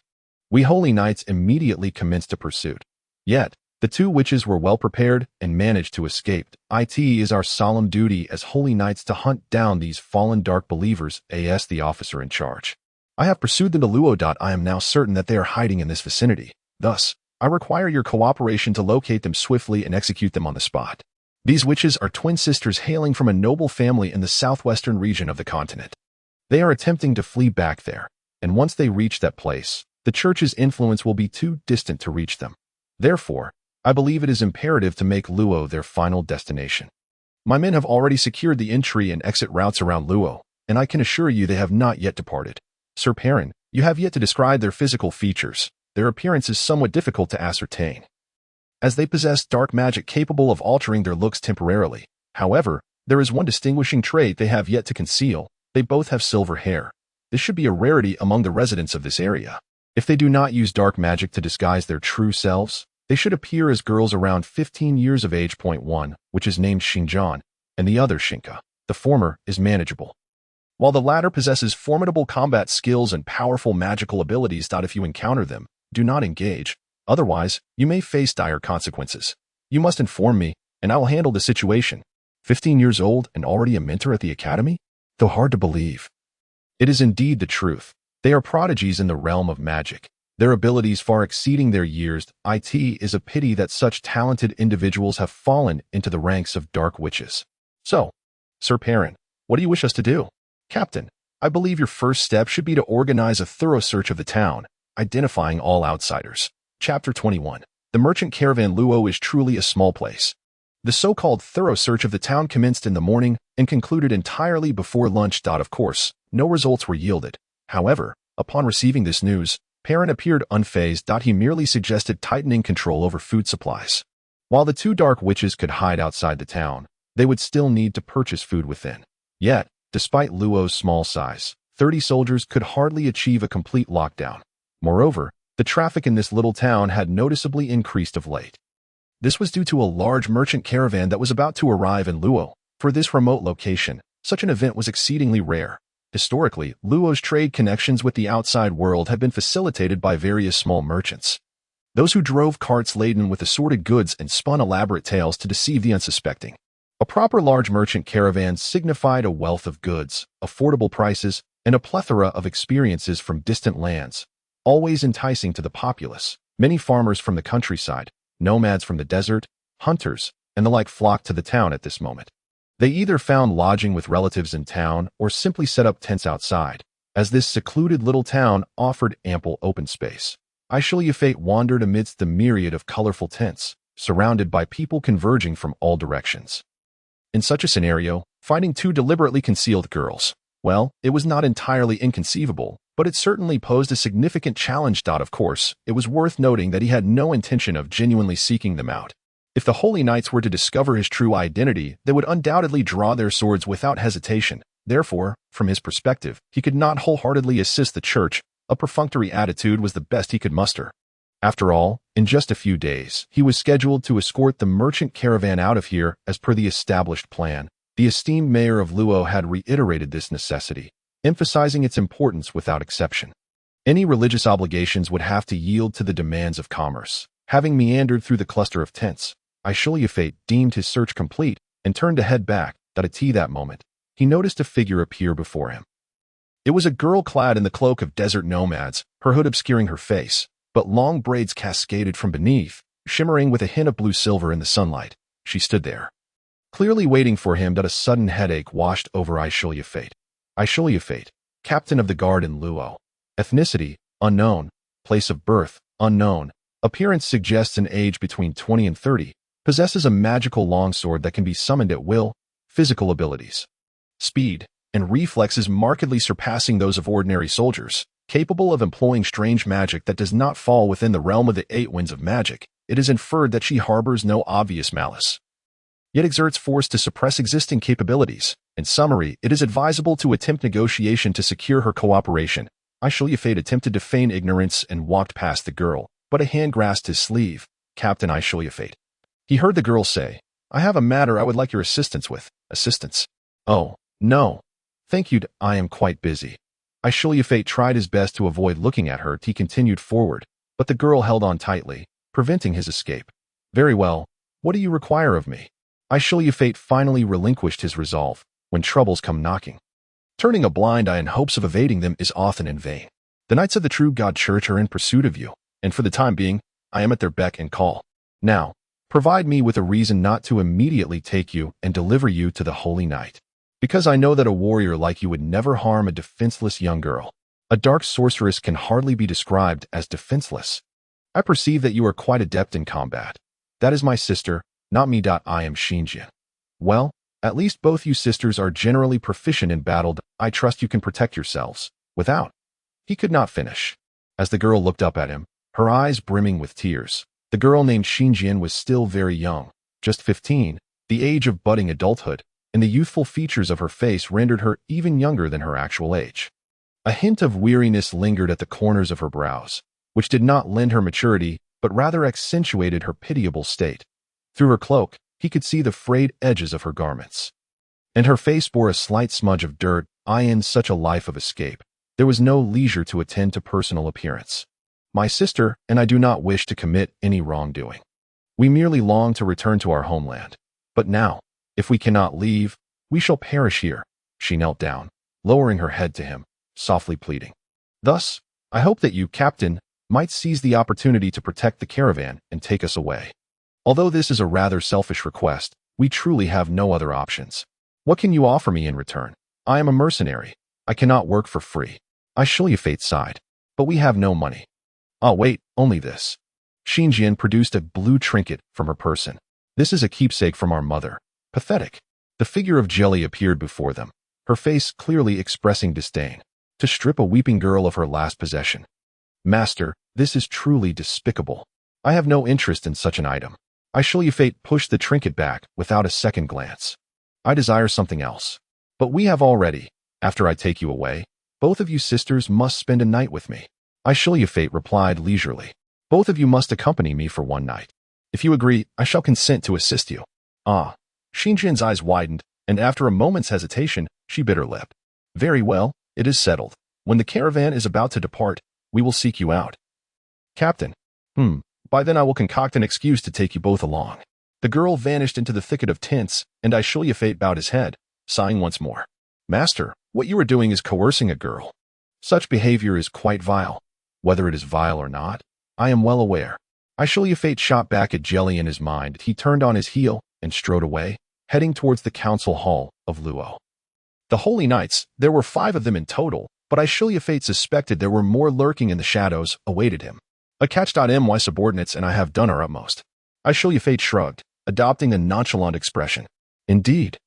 we holy knights immediately commenced a pursuit. Yet, the two witches were well prepared and managed to escape. It is our solemn duty as holy knights to hunt down these fallen dark believers, as the officer in charge. I have pursued them to Luo. I am now certain that they are hiding in this vicinity. Thus, I require your cooperation to locate them swiftly and execute them on the spot. These witches are twin sisters hailing from a noble family in the southwestern region of the continent. They are attempting to flee back there, and once they reach that place, the church's influence will be too distant to reach them. Therefore, I believe it is imperative to make Luo their final destination. My men have already secured the entry and exit routes around Luo, and I can assure you they have not yet departed. Sir Perrin, you have yet to describe their physical features. Their appearance is somewhat difficult to ascertain. as they possess dark magic capable of altering their looks temporarily. However, there is one distinguishing trait they have yet to conceal. They both have silver hair. This should be a rarity among the residents of this area. If they do not use dark magic to disguise their true selves, they should appear as girls around 15 years of age. One, which is named Xinjiang, and the other Xinka. The former is manageable, while the latter possesses formidable combat skills and powerful magical abilities. If you encounter them, do not engage. Otherwise, you may face dire consequences. You must inform me, and I will handle the situation. 15 years old and already a mentor at the academy? Though hard to believe. It is indeed the truth. They are prodigies in the realm of magic, their abilities far exceeding their years. It is a pity that such talented individuals have fallen into the ranks of dark witches. So, Sir Perrin, what do you wish us to do? Captain, I believe your first step should be to organize a thorough search of the town, identifying all outsiders. Chapter 21. The merchant caravan Luo is truly a small place. The so-called thorough search of the town commenced in the morning and concluded entirely before lunch. Of course, no results were yielded. However, upon receiving this news, Perrin appeared unfazed. He merely suggested tightening control over food supplies. While the two dark witches could hide outside the town, they would still need to purchase food within. Yet, despite Luo's small size, 30 soldiers could hardly achieve a complete lockdown. Moreover, the traffic in this little town had noticeably increased of late. This was due to a large merchant caravan that was about to arrive in Luo. For this remote location, such an event was exceedingly rare. Historically, Luo's trade connections with the outside world had been facilitated by various small merchants. Those who drove carts laden with assorted goods and spun elaborate tales to deceive the unsuspecting. A proper large merchant caravan signified a wealth of goods, affordable prices, and a plethora of experiences from distant lands, always enticing to the populace. Many farmers from the countryside, nomads from the desert, hunters, and the like flocked to the town at this moment. They either found lodging with relatives in town or simply set up tents outside, as this secluded little town offered ample open space. Ashru Lathe wandered amidst the myriad of colorful tents, surrounded by people converging from all directions. In such a scenario, finding two deliberately concealed girls, well, it was not entirely inconceivable, but it certainly posed a significant challenge. Of course, it was worth noting that he had no intention of genuinely seeking them out. If the Holy Knights were to discover his true identity, they would undoubtedly draw their swords without hesitation. Therefore, from his perspective, he could not wholeheartedly assist the church. A perfunctory attitude was the best he could muster. After all, in just a few days, he was scheduled to escort the merchant caravan out of here as per the established plan. The esteemed mayor of Luo had reiterated this necessity, emphasizing its importance without exception. Any religious obligations would have to yield to the demands of commerce. Having meandered through the cluster of tents, Ashru Lathe deemed his search complete and turned to head back. At that moment, he noticed a figure appear before him. It was a girl clad in the cloak of desert nomads, her hood obscuring her face, but long braids cascaded from beneath, shimmering with a hint of blue-silver in the sunlight. She stood there, clearly waiting for him. A sudden headache washed over Ashru Lathe. Ashru Lathe, captain of the guard in Luo. Ethnicity, unknown. Place of birth, unknown. Appearance suggests an age between 20 and 30. Possesses a magical longsword that can be summoned at will. Physical abilities, speed, and reflexes markedly surpassing those of ordinary soldiers. Capable of employing strange magic that does not fall within the realm of the 8 winds of magic, it is inferred that she harbors no obvious malice, yet exerts force to suppress existing capabilities. In summary, it is advisable to attempt negotiation to secure her cooperation. Ashru Lathe attempted to feign ignorance and walked past the girl, but a hand grasped his sleeve. Captain Ashru Lathe. He heard the girl say, I have a matter I would like your assistance with. Assistance? Oh, no. Thank you, I am quite busy. Ashru Lathe tried his best to avoid looking at her. He continued forward, but the girl held on tightly, preventing his escape. Very well, what do you require of me? Ashru Lathe finally relinquished his resolve. When troubles come knocking, turning a blind eye in hopes of evading them is often in vain. The Knights of the True God Church are in pursuit of you, and for the time being, I am at their beck and call. Now, provide me with a reason not to immediately take you and deliver you to the Holy Knight. Because I know that a warrior like you would never harm a defenseless young girl. A dark sorceress can hardly be described as defenseless. I perceive that you are quite adept in combat. That is my sister, not me. I am Xinjiang. Well, at least both you sisters are generally proficient in battle. I trust you can protect yourselves. Without. He could not finish. As the girl looked up at him, her eyes brimming with tears, The girl named Xinjian was still very young, just 15, the age of budding adulthood, and the youthful features of her face rendered her even younger than her actual age. A hint of weariness lingered at the corners of her brows, which did not lend her maturity, but rather accentuated her pitiable state. Through her cloak, he could see the frayed edges of her garments. And her face bore a slight smudge of dirt. In such a life of escape, there was no leisure to attend to personal appearance. My sister and I do not wish to commit any wrongdoing. We merely long to return to our homeland. But now, if we cannot leave, we shall perish here. She knelt down, lowering her head to him, softly pleading. Thus, I hope that you, Captain, might seize the opportunity to protect the caravan and take us away. Although this is a rather selfish request, we truly have no other options. What can you offer me in return? I am a mercenary. I cannot work for free. Ashru Lathe sighed. But we have no money. Ah, wait, only this. Xinjian produced a blue trinket from her person. This is a keepsake from our mother. Pathetic. The figure of Jelly appeared before them, her face clearly expressing disdain. To strip a weeping girl of her last possession. Master, this is truly despicable. I have no interest in such an item. Ashru Lathe pushed the trinket back without a second glance. I desire something else. But we have already. After I take you away, both of you sisters must spend a night with me. Ashru Lathe replied leisurely. Both of you must accompany me for one night. If you agree, I shall consent to assist you. Ah. Xinjian's eyes widened, and after a moment's hesitation, she bit her lip. Very well, it is settled. When the caravan is about to depart, we will seek you out. Captain. By then I will concoct an excuse to take you both along. The girl vanished into the thicket of tents, and Ashru Lathe bowed his head, sighing once more. Master, what you are doing is coercing a girl. Such behavior is quite vile. Whether it is vile or not, I am well aware. Ashru Lathe shot back at Jelly in his mind. He turned on his heel and strode away, heading towards the council hall of Luo. The Holy Knights, there were 5 of them in total, but Ashru Lathe suspected there were more lurking in the shadows, awaited him. A catch.my subordinates and I have done our utmost. Ashru Lathe shrugged, adopting a nonchalant expression. Indeed.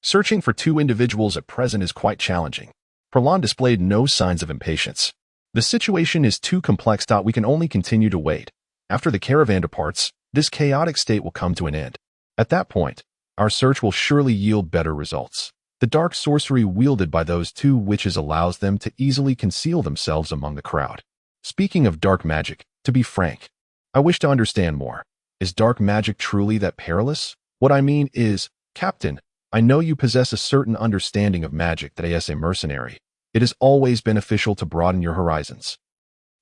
Searching for 2 individuals at present is quite challenging. Perlon displayed no signs of impatience. The situation is too complex. We can only continue to wait. After the caravan departs, this chaotic state will come to an end. At that point, our search will surely yield better results. The dark sorcery wielded by those 2 witches allows them to easily conceal themselves among the crowd. Speaking of dark magic, to be frank, I wish to understand more. Is dark magic truly that perilous? What I mean is, Captain, I know you possess a certain understanding of magic that as a mercenary, it is always beneficial to broaden your horizons.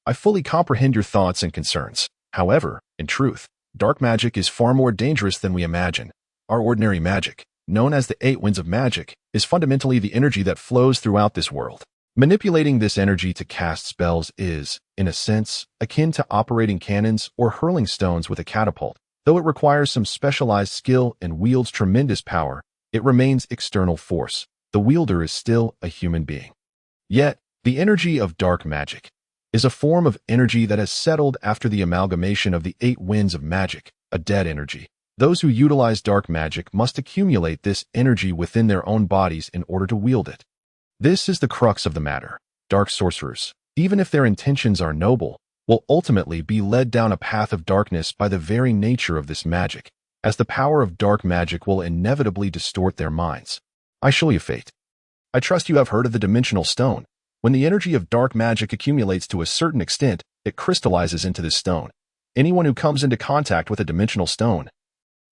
I fully comprehend your thoughts and concerns. However, in truth, dark magic is far more dangerous than we imagine. Our ordinary magic, known as the 8 winds of magic, is fundamentally the energy that flows throughout this world. Manipulating this energy to cast spells is, in a sense, akin to operating cannons or hurling stones with a catapult. Though it requires some specialized skill and wields tremendous power, it remains external force. The wielder is still a human being. Yet, the energy of dark magic is a form of energy that has settled after the amalgamation of the 8 winds of magic, a dead energy. Those who utilize dark magic must accumulate this energy within their own bodies in order to wield it. This is the crux of the matter. Dark sorcerers, even if their intentions are noble, will ultimately be led down a path of darkness by the very nature of this magic, as the power of dark magic will inevitably distort their minds. Ashru Lathe. I trust you have heard of the dimensional stone. When the energy of dark magic accumulates to a certain extent, it crystallizes into this stone. Anyone who comes into contact with a dimensional stone,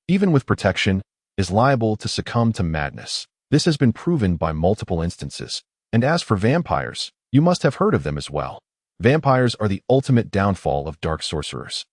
even with protection, is liable to succumb to madness. This has been proven by multiple instances. And as for vampires, you must have heard of them as well. Vampires are the ultimate downfall of dark sorcerers,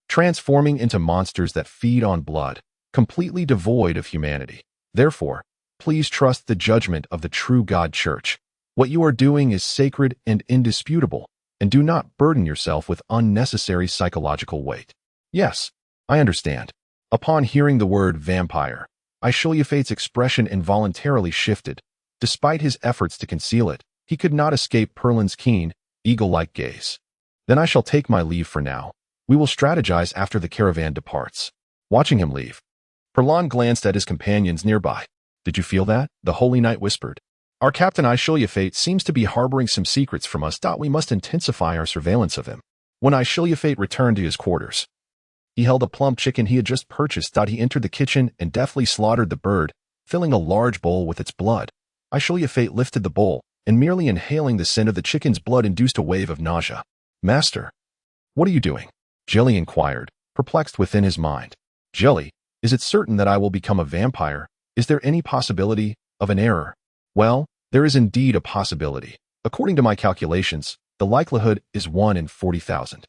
transforming into monsters that feed on blood, completely devoid of humanity. Therefore, please trust the judgment of the true God Church. What you are doing is sacred and indisputable, and do not burden yourself with unnecessary psychological weight. Yes, I understand. Upon hearing the word vampire, Ashru Lathe's expression involuntarily shifted. Despite his efforts to conceal it, he could not escape Perlin's keen, eagle-like gaze. Then I shall take my leave for now. We will strategize after the caravan departs. Watching him leave, Perlon glanced at his companions nearby. Did you feel that? The Holy Knight whispered. Our Captain Ashru Lathe seems to be harboring some secrets from us. We must intensify our surveillance of him. When Ashru Lathe returned to his quarters, He held a plump chicken he had just purchased. He entered the kitchen and deftly slaughtered the bird, filling a large bowl with its blood. Ashru Lathe lifted the bowl, and merely inhaling the scent of the chicken's blood induced a wave of nausea. "Master, what are you doing?" Jelly inquired, perplexed within his mind. "Jelly, is it certain that I will become a vampire? Is there any possibility of an error?" "Well, there is indeed a possibility. According to my calculations, the likelihood is 1 in 40,000.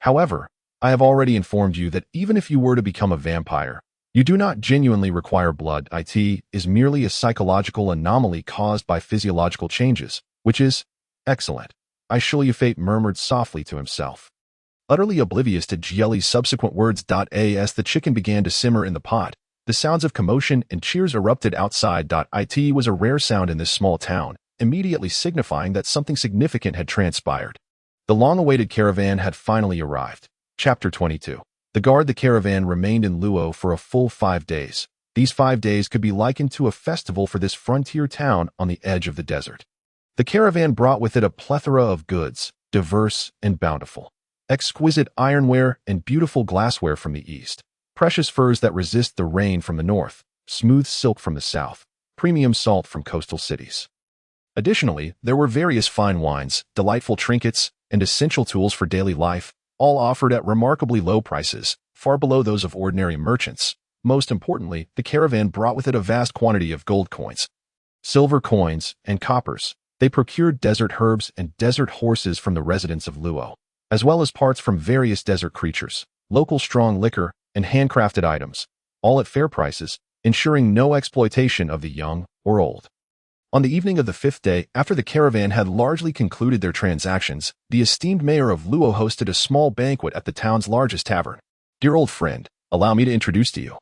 However, I have already informed you that even if you were to become a vampire, you do not genuinely require blood. It is merely a psychological anomaly caused by physiological changes, which is excellent," Ashru Lathe murmured softly to himself. Utterly oblivious to Jelly's subsequent words. As the chicken began to simmer in the pot, the sounds of commotion and cheers erupted outside. It was a rare sound in this small town, immediately signifying that something significant had transpired. The long-awaited caravan had finally arrived. Chapter 22. The caravan remained in Luo for a full 5 days. These 5 days could be likened to a festival for this frontier town on the edge of the desert. The caravan brought with it a plethora of goods, diverse and bountiful. Exquisite ironware and beautiful glassware from the east. Precious furs that resist the rain from the north. Smooth silk from the south. Premium salt from coastal cities. Additionally, there were various fine wines, delightful trinkets, and essential tools for daily life, all offered at remarkably low prices, far below those of ordinary merchants. Most importantly, the caravan brought with it a vast quantity of gold coins, silver coins, and coppers. They procured desert herbs and desert horses from the residents of Luo, as well as parts from various desert creatures, local strong liquor, and handcrafted items, all at fair prices, ensuring no exploitation of the young or old. On the evening of the 5th day, after the caravan had largely concluded their transactions, the esteemed mayor of Luo hosted a small banquet at the town's largest tavern. "Dear old friend, allow me to introduce to you.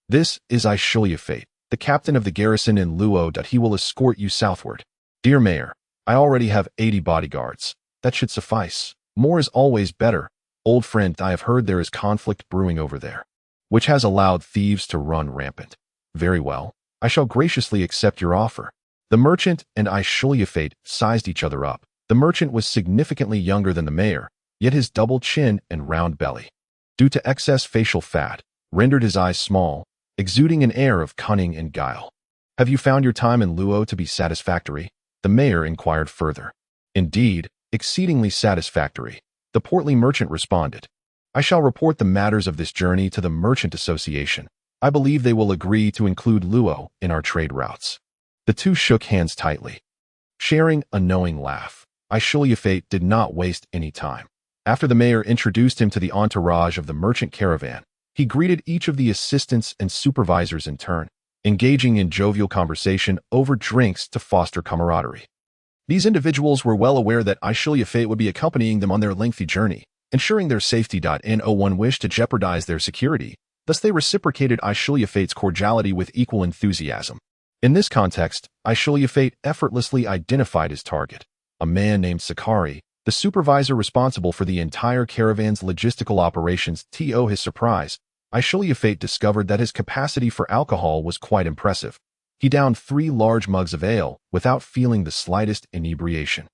This is Ashru Lathe, the captain of the garrison in Luo. He will escort you southward. Dear mayor, I already have 80 bodyguards. That should suffice. More is always better. Old friend, I have heard there is conflict brewing over there, which has allowed thieves to run rampant. Very well, I shall graciously accept your offer." The merchant and Ashru Lathe sized each other up. The merchant was significantly younger than the mayor, yet his double chin and round belly, due to excess facial fat, rendered his eyes small, exuding an air of cunning and guile. "Have you found your time in Luo to be satisfactory?" the mayor inquired further. "Indeed, exceedingly satisfactory," the portly merchant responded. "I shall report the matters of this journey to the Merchant Association. I believe they will agree to include Luo in our trade routes." The two shook hands tightly, sharing a knowing laugh. Ashru Lathe did not waste any time. After the mayor introduced him to the entourage of the merchant caravan, he greeted each of the assistants and supervisors in turn, engaging in jovial conversation over drinks to foster camaraderie. These individuals were well aware that Ashru Lathe would be accompanying them on their lengthy journey, ensuring their safety. No one wished to jeopardize their security, thus they reciprocated Ashru Lathe's cordiality with equal enthusiasm. In this context, Ashru Lathe effortlessly identified his target, a man named Sakari, the supervisor responsible for the entire caravan's logistical operations. To his surprise, Ashru Lathe discovered that his capacity for alcohol was quite impressive. He downed 3 large mugs of ale without feeling the slightest inebriation.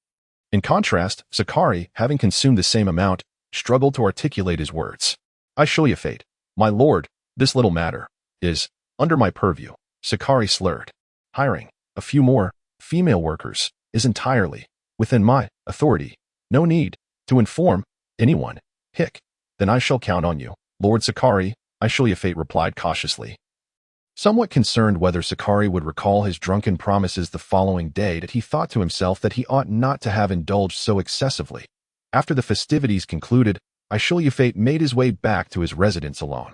In contrast, Sakari, having consumed the same amount, struggled to articulate his words. "Ashru Lathe, my lord, this little matter is under my purview," Sakari slurred. "Hiring a few more female workers is entirely within my authority. No need to inform anyone. Hick, then I shall count on you, Lord Sakari," Ashru Lathe replied cautiously. Somewhat concerned whether Sakari would recall his drunken promises the following day, he thought to himself that he ought not to have indulged so excessively. After the festivities concluded, Ashru Lathe made his way back to his residence alone.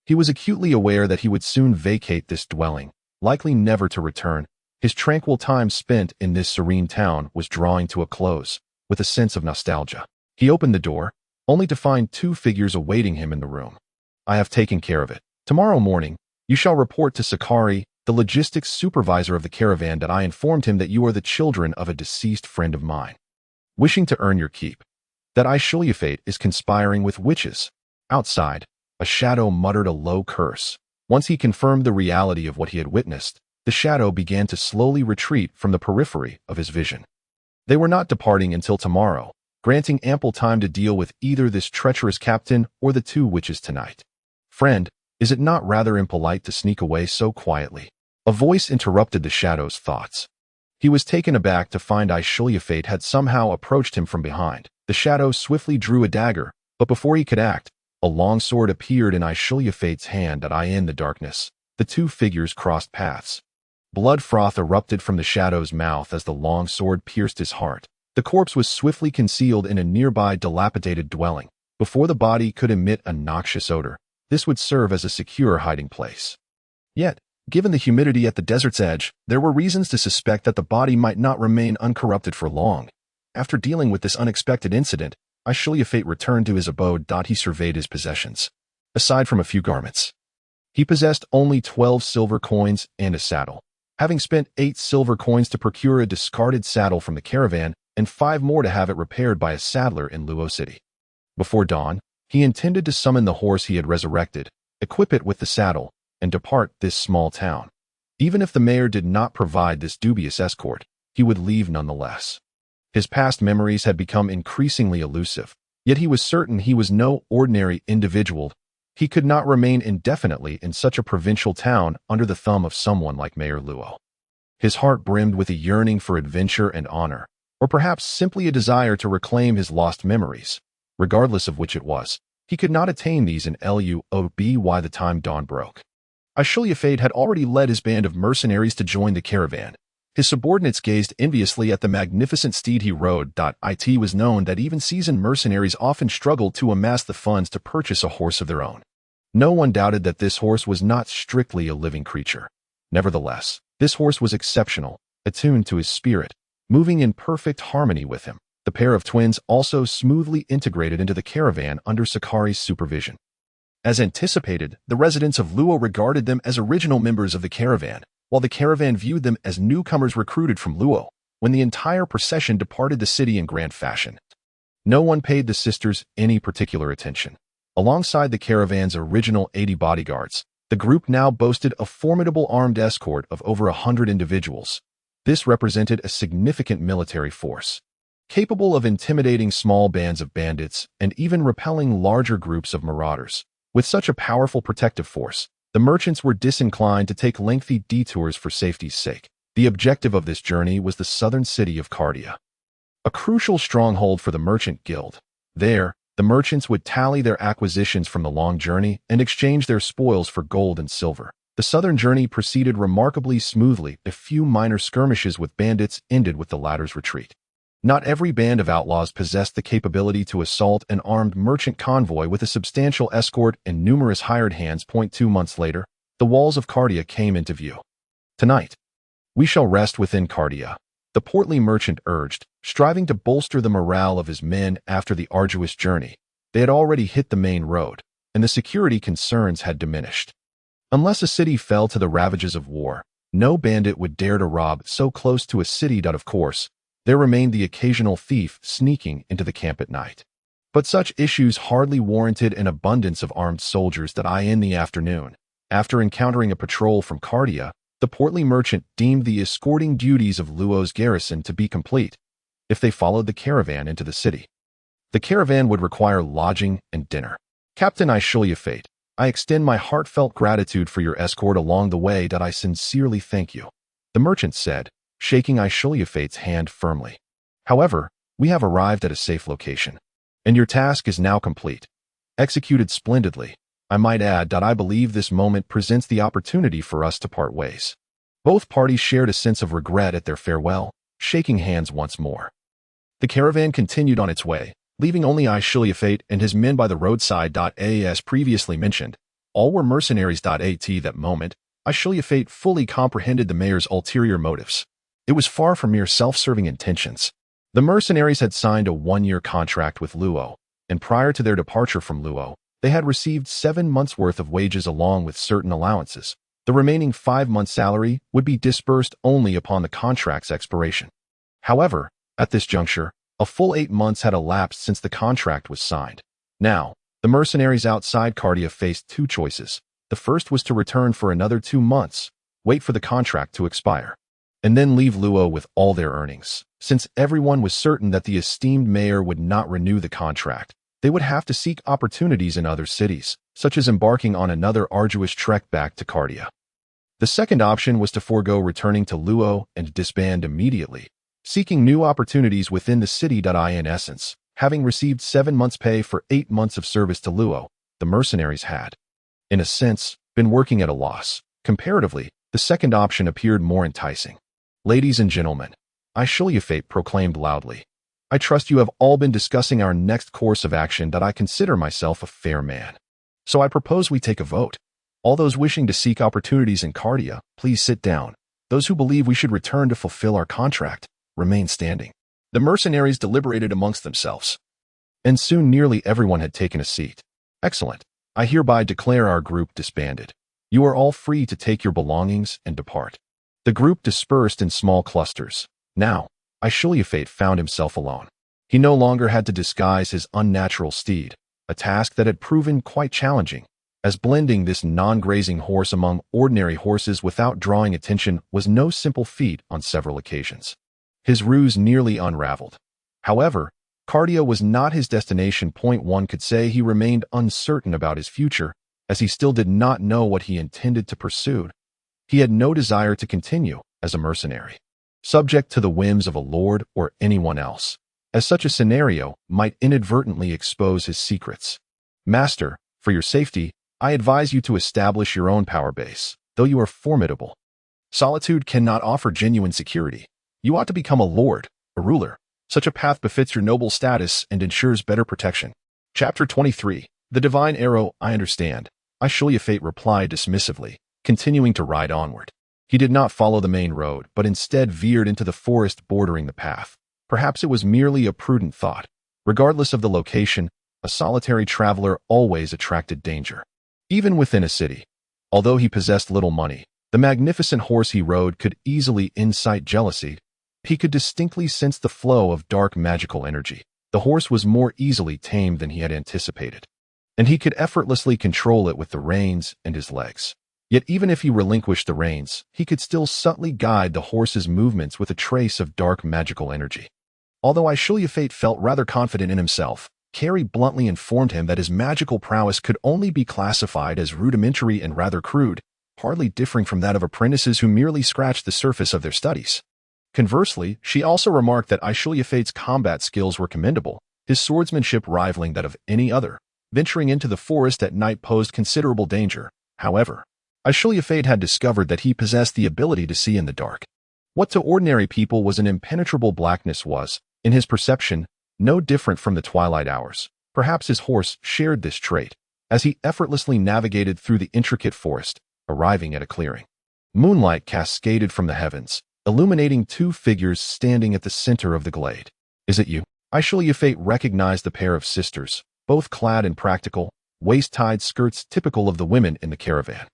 He was acutely aware that he would soon vacate this dwelling, likely never to return. His tranquil time spent in this serene town was drawing to a close, with a sense of nostalgia. He opened the door, only to find 2 figures awaiting him in the room. "I have taken care of it. Tomorrow morning, you shall report to Sakari, the logistics supervisor of the caravan, that I informed him that you are the children of a deceased friend of mine, wishing to earn your keep. That Ashru Lathe is conspiring with witches." Outside, a shadow muttered a low curse. Once he confirmed the reality of what he had witnessed, the shadow began to slowly retreat from the periphery of his vision. They were not departing until tomorrow, granting ample time to deal with either this treacherous captain or the two witches tonight. Friend, is it not rather impolite to sneak away so quietly? A voice interrupted the shadow's thoughts. He was taken aback to find Ashru Lathe had somehow approached him from behind. The shadow swiftly drew a dagger, but before he could act, a long sword appeared in Ashru Lathe's hand. In the darkness, the two figures crossed paths. Blood froth erupted from the shadow's mouth as the long sword pierced his heart. The corpse was swiftly concealed in a nearby dilapidated dwelling. Before the body could emit a noxious odor, this would serve as a secure hiding place. Yet, given the humidity at the desert's edge, there were reasons to suspect that the body might not remain uncorrupted for long. After dealing with this unexpected incident, Ashru Lathe returned to his abode. He surveyed his possessions. Aside from a few garments, he possessed only 12 silver coins and a saddle. Having spent 8 silver coins to procure a discarded saddle from the caravan, and 5 more to have it repaired by a saddler in Luo City. Before dawn, he intended to summon the horse he had resurrected, equip it with the saddle, and depart this small town. Even if the mayor did not provide this dubious escort, he would leave nonetheless. His past memories had become increasingly elusive, yet he was certain he was no ordinary individual. He could not remain indefinitely in such a provincial town under the thumb of someone like Mayor Luo. His heart brimmed with a yearning for adventure and honor, or perhaps simply a desire to reclaim his lost memories. Regardless of which it was, he could not attain these in Luo by the time dawn broke. Ashru Lathe had already led his band of mercenaries to join the caravan. His subordinates gazed enviously at the magnificent steed he rode. It was known that even seasoned mercenaries often struggled to amass the funds to purchase a horse of their own. No one doubted that this horse was not strictly a living creature. Nevertheless, this horse was exceptional, attuned to his spirit, moving in perfect harmony with him. The pair of twins also smoothly integrated into the caravan under Sakari's supervision. As anticipated, the residents of Luo regarded them as original members of the caravan, while the caravan viewed them as newcomers recruited from Luo. When the entire procession departed the city in grand fashion, no one paid the sisters any particular attention. Alongside the caravan's original 80 bodyguards, the group now boasted a formidable armed escort of over 100 individuals. This represented a significant military force, capable of intimidating small bands of bandits and even repelling larger groups of marauders. With such a powerful protective force, the merchants were disinclined to take lengthy detours for safety's sake. The objective of this journey was the southern city of Cardia, a crucial stronghold for the merchant guild. There, the merchants would tally their acquisitions from the long journey and exchange their spoils for gold and silver. The southern journey proceeded remarkably smoothly. A few minor skirmishes with bandits ended with the latter's retreat. Not every band of outlaws possessed the capability to assault an armed merchant convoy with a substantial escort and numerous hired hands. 2 months later, the walls of Cardia came into view. Tonight, we shall rest within Cardia, the portly merchant urged, striving to bolster the morale of his men after the arduous journey. They had already hit the main road, and the security concerns had diminished. Unless a city fell to the ravages of war, no bandit would dare to rob so close to a city. Of course, there remained the occasional thief sneaking into the camp at night. But such issues hardly warranted an abundance of armed soldiers. In the afternoon, after encountering a patrol from Cardia, the portly merchant deemed the escorting duties of Luo's garrison to be complete. If they followed the caravan into the city, the caravan would require lodging and dinner. Captain Ashru Lathe, I extend my heartfelt gratitude for your escort along the way. I sincerely thank you, the merchant said, shaking Ashru Lathe's hand firmly. However, we have arrived at a safe location, and your task is now complete. Executed splendidly. I might add that I believe this moment presents the opportunity for us to part ways. Both parties shared a sense of regret at their farewell, shaking hands once more. The caravan continued on its way, leaving only Ashru Lathe and his men by the roadside. As previously mentioned, all were mercenaries. At that moment, Ashru Lathe fully comprehended the mayor's ulterior motives. It was far from mere self-serving intentions. The mercenaries had signed a 1-year contract with Luo, and prior to their departure from Luo, they had received 7 months' worth of wages along with certain allowances. The remaining 5 months' salary would be disbursed only upon the contract's expiration. However, at this juncture, a full 8 months had elapsed since the contract was signed. Now, the mercenaries outside Cardia faced 2 choices. The first was to return for another 2 months, wait for the contract to expire, and then leave Luo with all their earnings. Since everyone was certain that the esteemed mayor would not renew the contract, they would have to seek opportunities in other cities, such as embarking on another arduous trek back to Cardia. The second option was to forego returning to Luo and disband immediately, seeking new opportunities within the city. In essence, having received 7 months' pay for 8 months of service to Luo, the mercenaries had, in a sense, been working at a loss. Comparatively, the second option appeared more enticing. Ladies and gentlemen, Ashru Lathe proclaimed loudly, I trust you have all been discussing our next course of action. I consider myself a fair man. So I propose we take a vote. All those wishing to seek opportunities in Cardia, please sit down. Those who believe we should return to fulfill our contract, remain standing. The mercenaries deliberated amongst themselves, and soon nearly everyone had taken a seat. Excellent. I hereby declare our group disbanded. You are all free to take your belongings and depart. The group dispersed in small clusters. Now, Ashru Lathe found himself alone. He no longer had to disguise his unnatural steed, a task that had proven quite challenging, as blending this non-grazing horse among ordinary horses without drawing attention was no simple feat on several occasions. His ruse nearly unraveled. However, Cardia was not his destination. One could say he remained uncertain about his future, as he still did not know what he intended to pursue. He had no desire to continue as a mercenary, subject to the whims of a lord or anyone else, as such a scenario might inadvertently expose his secrets. Master, for your safety, I advise you to establish your own power base, though you are formidable. Solitude cannot offer genuine security. You ought to become a lord, a ruler. Such a path befits your noble status and ensures better protection. Chapter 23. The Divine Arrow. I understand, Ashru Lathe replied dismissively, continuing to ride onward. He did not follow the main road, but instead veered into the forest bordering the path. Perhaps it was merely a prudent thought. Regardless of the location, a solitary traveler always attracted danger. Even within a city. Although he possessed little money, the magnificent horse he rode could easily incite jealousy. He could distinctly sense the flow of dark magical energy. The horse was more easily tamed than he had anticipated, and he could effortlessly control it with the reins and his legs. Yet even if he relinquished the reins, he could still subtly guide the horse's movements with a trace of dark magical energy. Although Ashru Lathe felt rather confident in himself, Carrie bluntly informed him that his magical prowess could only be classified as rudimentary and rather crude, hardly differing from that of apprentices who merely scratched the surface of their studies. Conversely, she also remarked that Ashru Lathe's combat skills were commendable, his swordsmanship rivaling that of any other. Venturing into the forest at night posed considerable danger. However, Ashru Lathe had discovered that he possessed the ability to see in the dark. What to ordinary people was an impenetrable blackness was, in his perception, no different from the twilight hours. Perhaps his horse shared this trait, as he effortlessly navigated through the intricate forest, arriving at a clearing. Moonlight cascaded from the heavens, illuminating 2 figures standing at the center of the glade. Is it you? Ashru Lathe recognized the pair of sisters, both clad in practical, waist-tied skirts typical of the women in the caravan.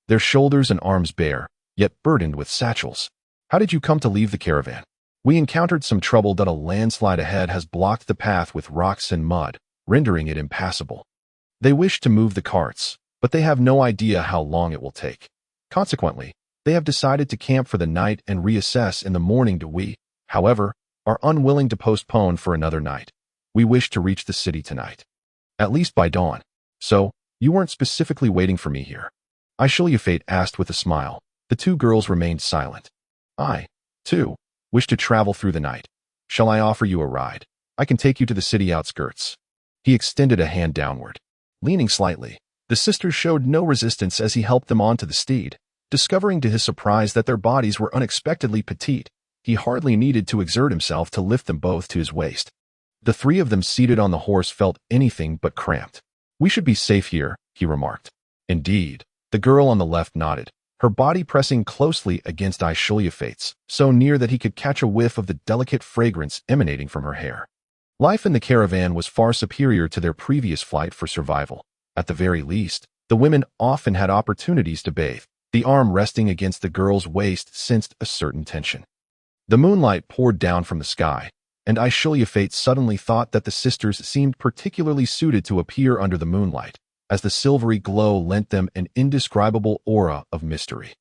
Their shoulders and arms bare, yet burdened with satchels. How did you come to leave the caravan? We encountered some trouble. A landslide ahead has blocked the path with rocks and mud, rendering it impassable. They wish to move the carts, but they have no idea how long it will take. Consequently, they have decided to camp for the night and reassess in the morning. We, however, are unwilling to postpone for another night. We wish to reach the city tonight, at least by dawn. So, you weren't specifically waiting for me here? Ashru Lathe asked with a smile. The 2 girls remained silent. I, too, wish to travel through the night. Shall I offer you a ride? I can take you to the city outskirts. He extended a hand downward. Leaning slightly, the sisters showed no resistance as he helped them onto the steed. Discovering to his surprise that their bodies were unexpectedly petite, he hardly needed to exert himself to lift them both to his waist. The 3 of them seated on the horse felt anything but cramped. We should be safe here, he remarked. Indeed, the girl on the left nodded, her body pressing closely against Ashru Lathe's, so near that he could catch a whiff of the delicate fragrance emanating from her hair. Life in the caravan was far superior to their previous flight for survival. At the very least, the women often had opportunities to bathe. The arm resting against the girl's waist sensed a certain tension. The moonlight poured down from the sky, and Ashru Lathe suddenly thought that the sisters seemed particularly suited to appear under the moonlight, as the silvery glow lent them an indescribable aura of mystery.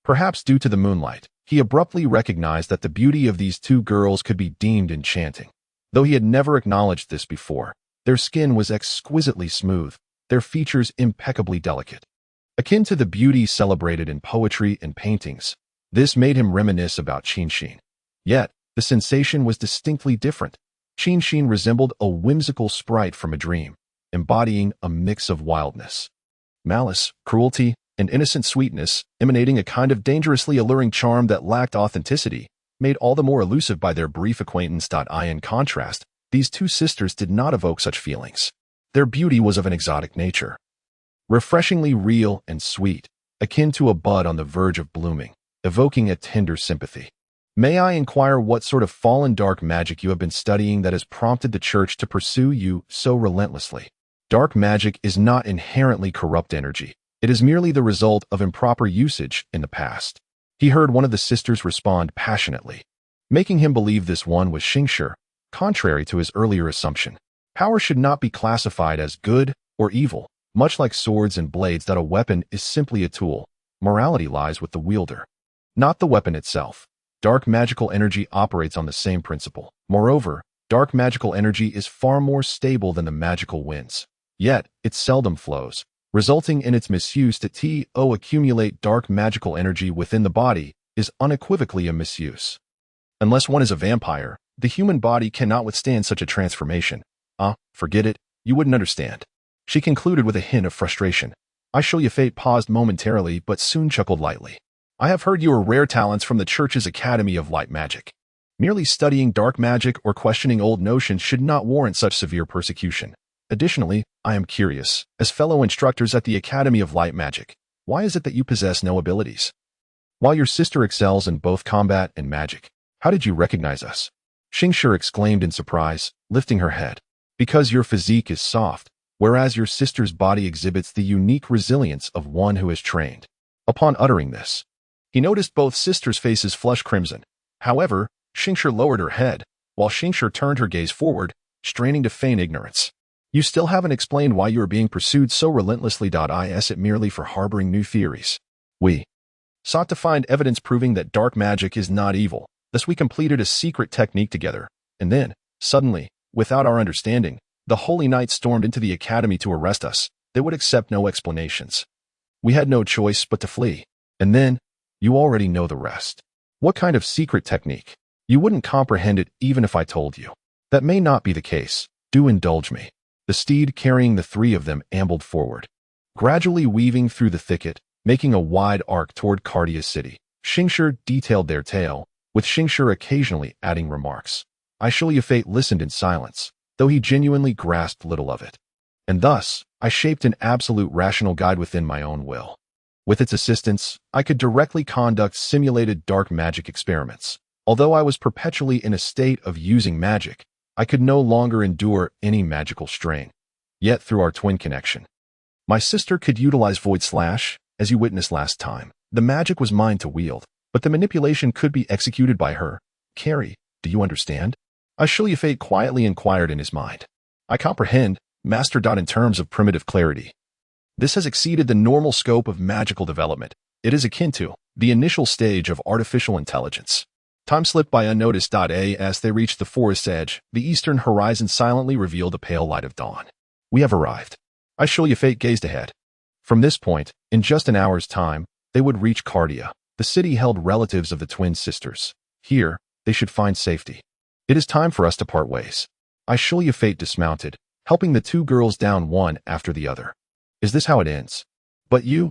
Perhaps due to the moonlight, He abruptly recognized that the beauty of these two girls could be deemed enchanting. Though he had never acknowledged this before, their skin was exquisitely smooth, their features impeccably delicate. Akin to the beauty celebrated in poetry and paintings, this made him reminisce about Qinshin. Yet, the sensation was distinctly different. Qinshin resembled a whimsical sprite from a dream, embodying a mix of wildness, malice, cruelty, and innocent sweetness, emanating a kind of dangerously alluring charm that lacked authenticity, made all the more elusive by their brief acquaintance. In contrast, these two sisters did not evoke such feelings. Their beauty was of an exotic nature, refreshingly real and sweet, akin to a bud on the verge of blooming, evoking a tender sympathy. May I inquire what sort of fallen dark magic you have been studying that has prompted the church to pursue you so relentlessly? Dark magic is not inherently corrupt energy. It is merely the result of improper usage in the past. He heard one of the sisters respond passionately, making him believe this one was Xingshi, contrary to his earlier assumption. Power should not be classified as good or evil, much like swords and blades that a weapon is simply a tool. Morality lies with the wielder, not the weapon itself. Dark magical energy operates on the same principle. Moreover, dark magical energy is far more stable than the magical winds. Yet, it seldom flows, resulting in its misuse. To accumulate dark magical energy within the body is unequivocally a misuse. Unless one is a vampire, the human body cannot withstand such a transformation. Forget it, you wouldn't understand. She concluded with a hint of frustration. Ashru Lathe paused momentarily but soon chuckled lightly. I have heard you are rare talents from the Church's Academy of Light Magic. Merely studying dark magic or questioning old notions should not warrant such severe persecution. Additionally, I am curious, as fellow instructors at the Academy of Light Magic, why is it that you possess no abilities? While your sister excels in both combat and magic, how did you recognize us? Xingshi exclaimed in surprise, lifting her head. Because your physique is soft, whereas your sister's body exhibits the unique resilience of one who is trained. Upon uttering this, he noticed both sisters' faces flush crimson. However, Xingshi lowered her head, while Xingshi turned her gaze forward, straining to feign ignorance. You still haven't explained why you are being pursued so relentlessly. Is it merely for harboring new theories? We sought to find evidence proving that dark magic is not evil. Thus we completed a secret technique together. And then, suddenly, without our understanding, the Holy Knight stormed into the academy to arrest us. They would accept no explanations. We had no choice but to flee. And then, you already know the rest. What kind of secret technique? You wouldn't comprehend it even if I told you. That may not be the case. Do indulge me. The steed carrying the three of them ambled forward, gradually weaving through the thicket, making a wide arc toward Cardia City. Xingshi detailed their tale, with Xingshi occasionally adding remarks. Ashru Lathe listened in silence, though he genuinely grasped little of it. And thus, I shaped an absolute rational guide within my own will. With its assistance, I could directly conduct simulated dark magic experiments. Although I was perpetually in a state of using magic, I could no longer endure any magical strain. Yet through our twin connection, my sister could utilize Void Slash, as you witnessed last time. The magic was mine to wield, but the manipulation could be executed by her. Carrie, do you understand? Ashru Lathe quietly inquired in his mind. I comprehend, Master. In terms of primitive clarity, this has exceeded the normal scope of magical development. It is akin to the initial stage of artificial intelligence. Time slipped by unnoticed. As they reached the forest's edge, the eastern horizon silently revealed a pale light of dawn. We have arrived. Ashru Lathe gazed ahead. From this point, in just an hour's time, they would reach Cardia. The city held relatives of the twin sisters. Here, they should find safety. It is time for us to part ways. Ashru Lathe dismounted, helping the two girls down one after the other. Is this how it ends? But you.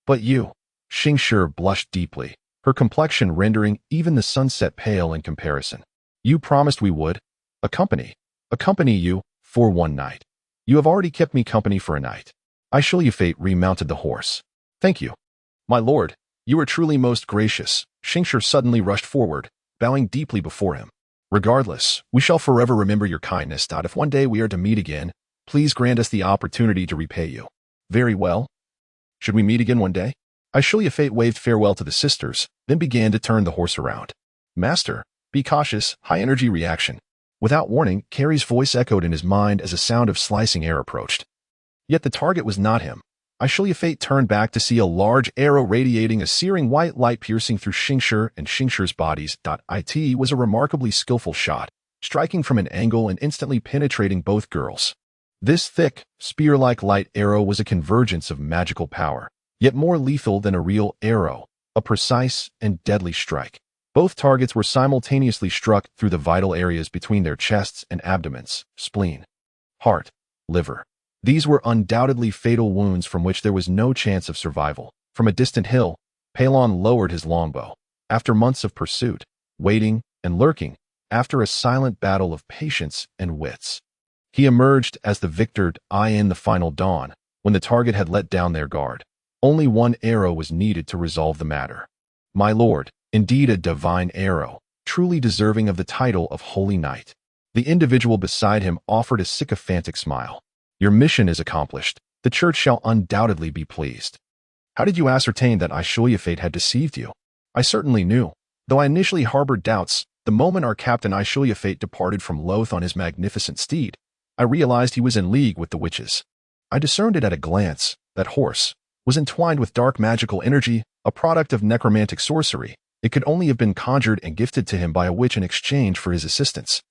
Xingshi blushed deeply, her complexion rendering even the sunset pale in comparison. You promised we would accompany you for one night. You have already kept me company for a night. Ashru Lathe remounted the horse. Thank you. My lord, you are truly most gracious. Xingshi suddenly rushed forward, bowing deeply before him. Regardless, we shall forever remember your kindness. If one day we are to meet again, please grant us the opportunity to repay you. Very well. Should we meet again one day? Ashru Lathe waved farewell to the sisters, then began to turn the horse around. Master, be cautious, high-energy reaction. Without warning, Carrie's voice echoed in his mind as a sound of slicing air approached. Yet the target was not him. Ashru Lathe turned back to see a large arrow radiating a searing white light piercing through Xingshi and Xingshi's bodies. It was a remarkably skillful shot, striking from an angle and instantly penetrating both girls. This thick, spear-like light arrow was a convergence of magical power, yet more lethal than a real arrow, a precise and deadly strike. Both targets were simultaneously struck through the vital areas between their chests and abdomens, spleen, heart, liver. These were undoubtedly fatal wounds from which there was no chance of survival. From a distant hill, Palon lowered his longbow. After months of pursuit, waiting, and lurking, after a silent battle of patience and wits, he emerged as the victor in the final dawn, when the target had let down their guard. Only one arrow was needed to resolve the matter. My lord, indeed a divine arrow, truly deserving of the title of Holy Knight. The individual beside him offered a sycophantic smile. Your mission is accomplished. The church shall undoubtedly be pleased. How did you ascertain that Ashru Lathe had deceived you? I certainly knew. Though I initially harbored doubts, the moment our captain Ashru Lathe departed from Loth on his magnificent steed, I realized he was in league with the witches. I discerned it at a glance. That horse was entwined with dark magical energy, a product of necromantic sorcery. It could only have been conjured and gifted to him by a witch in exchange for his assistance.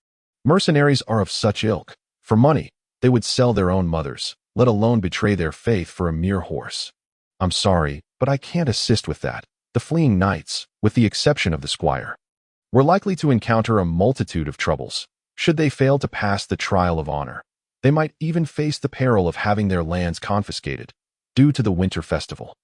Mercenaries are of such ilk. For money, they would sell their own mothers, let alone betray their faith for a mere horse. I'm sorry, but I can't assist with that. The fleeing knights, with the exception of the squire, were likely to encounter a multitude of troubles. Should they fail to pass the trial of honor, they might even face the peril of having their lands confiscated, due to the winter festival.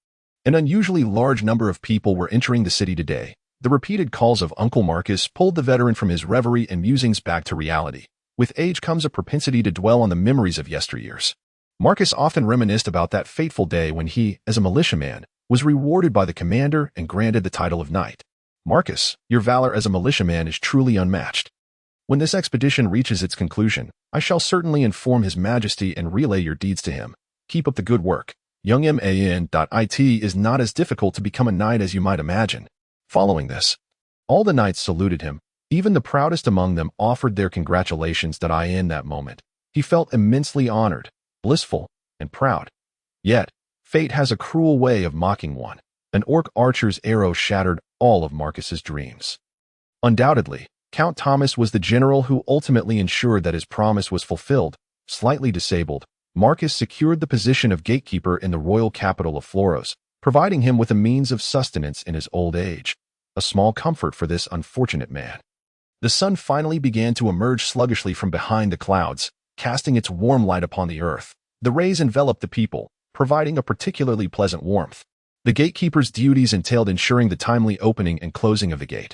An unusually large number of people were entering the city today. The repeated calls of Uncle Marcus pulled the veteran from his reverie and musings back to reality. With age comes a propensity to dwell on the memories of yesteryears. Marcus often reminisced about that fateful day when he, as a militiaman, was rewarded by the commander and granted the title of knight. Marcus, your valor as a militiaman is truly unmatched. When this expedition reaches its conclusion, I shall certainly inform His Majesty and relay your deeds to him. Keep up the good work. Young man.it is not as difficult to become a knight as you might imagine. Following this, all the knights saluted him. Even the proudest among them offered their congratulations in that moment. He felt immensely honored, blissful, and proud. Yet, fate has a cruel way of mocking one. An orc archer's arrow shattered all of Marcus's dreams. Undoubtedly, Count Thomas was the general who ultimately ensured that his promise was fulfilled. Slightly disabled, Marcus secured the position of gatekeeper in the royal capital of Floros, providing him with a means of sustenance in his old age. A small comfort for this unfortunate man. The sun finally began to emerge sluggishly from behind the clouds, casting its warm light upon the earth. The rays enveloped the people, providing a particularly pleasant warmth. The gatekeeper's duties entailed ensuring the timely opening and closing of the gate,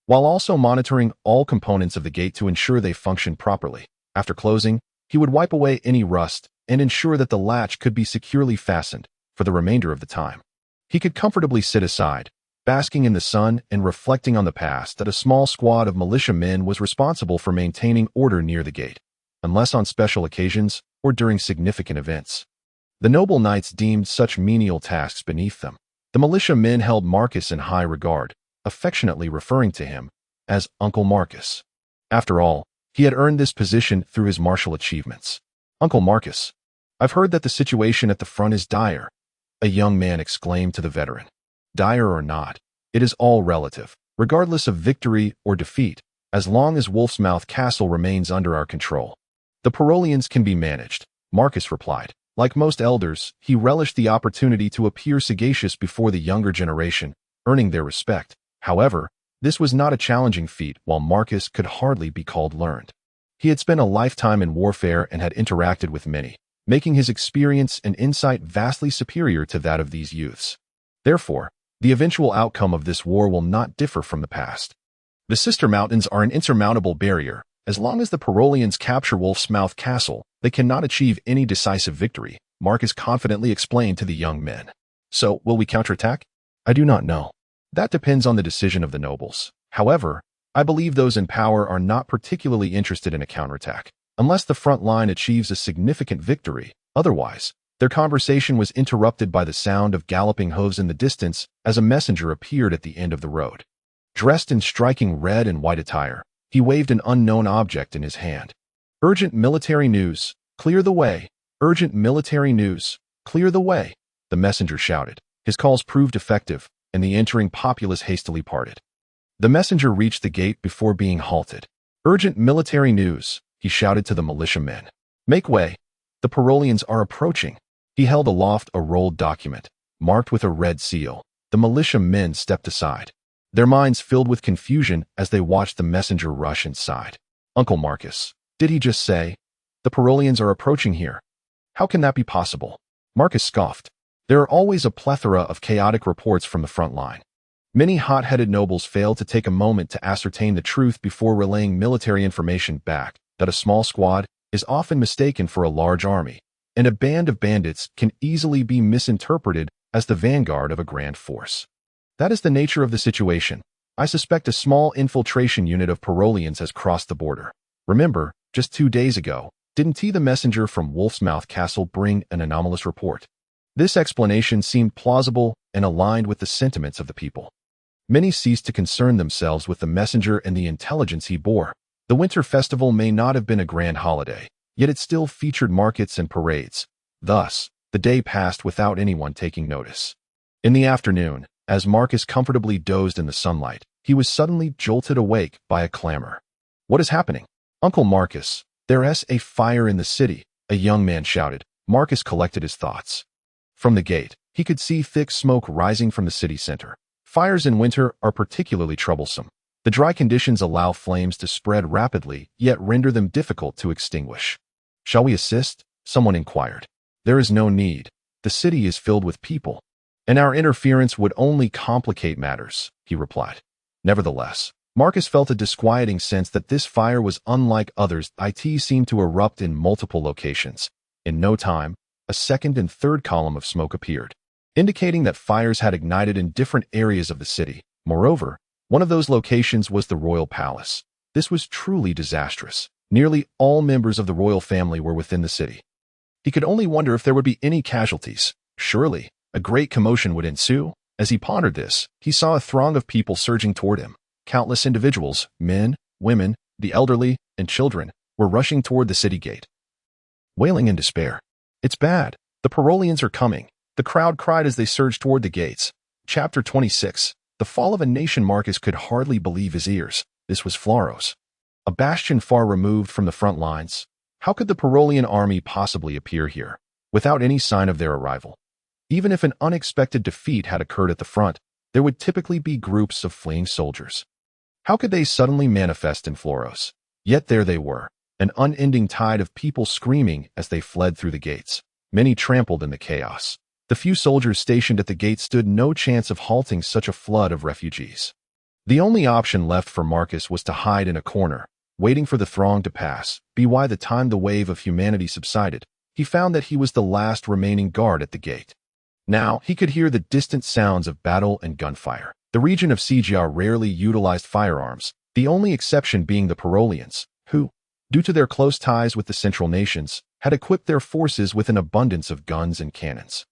while also monitoring all components of the gate to ensure they functioned properly. After closing, he would wipe away any rust and ensure that the latch could be securely fastened for the remainder of the time. He could comfortably sit aside, basking in the sun and reflecting on the past that a small squad of militiamen was responsible for maintaining order near the gate, unless on special occasions or during significant events. The noble knights deemed such menial tasks beneath them. The militiamen held Marcus in high regard, affectionately referring to him as Uncle Marcus. After all, he had earned this position through his martial achievements. Uncle Marcus, I've heard that the situation at the front is dire, a young man exclaimed to the veteran. Dire or not, it is all relative, regardless of victory or defeat, as long as Wolfsmouth Castle remains under our control. The Parolians can be managed, Marcus replied. Like most elders, he relished the opportunity to appear sagacious before the younger generation, earning their respect. However, this was not a challenging feat, while Marcus could hardly be called learned. He had spent a lifetime in warfare and had interacted with many, making his experience and insight vastly superior to that of these youths. Therefore, the eventual outcome of this war will not differ from the past. The sister mountains are an insurmountable barrier. As long as the Parolians capture Wolfsmouth Castle, they cannot achieve any decisive victory, Marcus confidently explained to the young men. So, will we counterattack? I do not know. That depends on the decision of the nobles. However, I believe those in power are not particularly interested in a counterattack, unless the front line achieves a significant victory. Otherwise, their conversation was interrupted by the sound of galloping hooves in the distance as a messenger appeared at the end of the road. Dressed in striking red and white attire, he waved an unknown object in his hand. Urgent military news. Clear the way. Urgent military news. "Clear the way," the messenger shouted. His calls proved effective, and the entering populace hastily parted. The messenger reached the gate before being halted. "Urgent military news," he shouted to the militiamen. "Make way. The Parolians are approaching." He held aloft a rolled document, marked with a red seal. The militiamen stepped aside, their minds filled with confusion as they watched the messenger rush inside. "Uncle Marcus, did he just say, 'The Parolians are approaching here'? How can that be possible?" Marcus scoffed. There are always a plethora of chaotic reports from the front line. Many hot-headed nobles fail to take a moment to ascertain the truth before relaying military information back. That a small squad is often mistaken for a large army, and a band of bandits can easily be misinterpreted as the vanguard of a grand force. That is the nature of the situation. I suspect a small infiltration unit of Parolians has crossed the border. Remember, just 2 days ago, didn't the messenger from Wolfsmouth Castle bring an anomalous report? This explanation seemed plausible and aligned with the sentiments of the people. Many ceased to concern themselves with the messenger and the intelligence he bore. The winter festival may not have been a grand holiday, yet it still featured markets and parades. Thus, the day passed without anyone taking notice. In the afternoon, as Marcus comfortably dozed in the sunlight, he was suddenly jolted awake by a clamor. "What is happening?" "Uncle Marcus, there's a fire in the city," a young man shouted. Marcus collected his thoughts. From the gate, he could see thick smoke rising from the city center. Fires in winter are particularly troublesome. The dry conditions allow flames to spread rapidly, yet render them difficult to extinguish. "Shall we assist?" someone inquired. "There is no need. The city is filled with people, and our interference would only complicate matters," he replied. Nevertheless, Marcus felt a disquieting sense that this fire was unlike others. It seemed to erupt in multiple locations. In no time, a second and third column of smoke appeared, indicating that fires had ignited in different areas of the city. Moreover, one of those locations was the royal palace. This was truly disastrous. Nearly all members of the royal family were within the city. He could only wonder if there would be any casualties. Surely, a great commotion would ensue. As he pondered this, he saw a throng of people surging toward him. Countless individuals, men, women, the elderly, and children, were rushing toward the city gate, wailing in despair. "It's bad. The Parolians are coming," the crowd cried as they surged toward the gates. Chapter 26. The Fall of a Nation. Marcus could hardly believe his ears. This was Floros, a bastion far removed from the front lines. How could the Parolian army possibly appear here, without any sign of their arrival? Even if an unexpected defeat had occurred at the front, there would typically be groups of fleeing soldiers. How could they suddenly manifest in Floros? Yet there they were, an unending tide of people screaming as they fled through the gates. Many trampled in the chaos. The few soldiers stationed at the gate stood no chance of halting such a flood of refugees. The only option left for Marcus was to hide in a corner, waiting for the throng to pass. By the time the wave of humanity subsided, he found that he was the last remaining guard at the gate. Now, he could hear the distant sounds of battle and gunfire. The region of Sigia rarely utilized firearms, the only exception being the Parolians, who, due to their close ties with the Central Nations, had equipped their forces with an abundance of guns and cannons.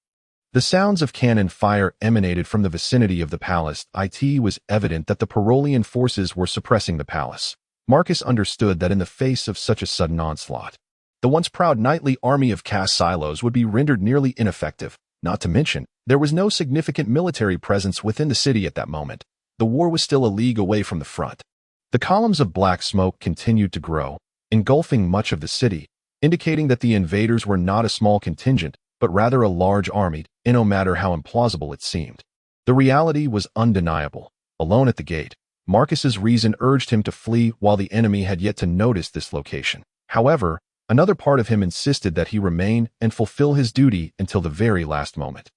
The sounds of cannon fire emanated from the vicinity of the palace. It was evident that the Parolian forces were suppressing the palace. Marcus understood that in the face of such a sudden onslaught, the once proud knightly army of cast silos would be rendered nearly ineffective. Not to mention, there was no significant military presence within the city at that moment. The war was still a league away from the front. The columns of black smoke continued to grow, engulfing much of the city, indicating that the invaders were not a small contingent, but rather a large army, no matter how implausible it seemed. The reality was undeniable. Alone at the gate, Marcus's reason urged him to flee while the enemy had yet to notice this location. However, another part of him insisted that he remain and fulfill his duty until the very last moment.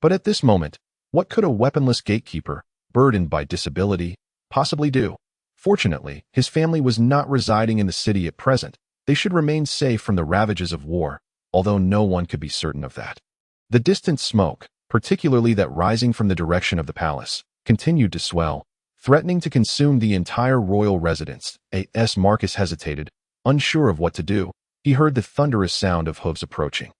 But at this moment, what could a weaponless gatekeeper, burdened by disability, possibly do? Fortunately, his family was not residing in the city at present. They should remain safe from the ravages of war, although no one could be certain of that. The distant smoke, particularly that rising from the direction of the palace, continued to swell, threatening to consume the entire royal residence. As Marcus hesitated, unsure of what to do, he heard the thunderous sound of hooves approaching.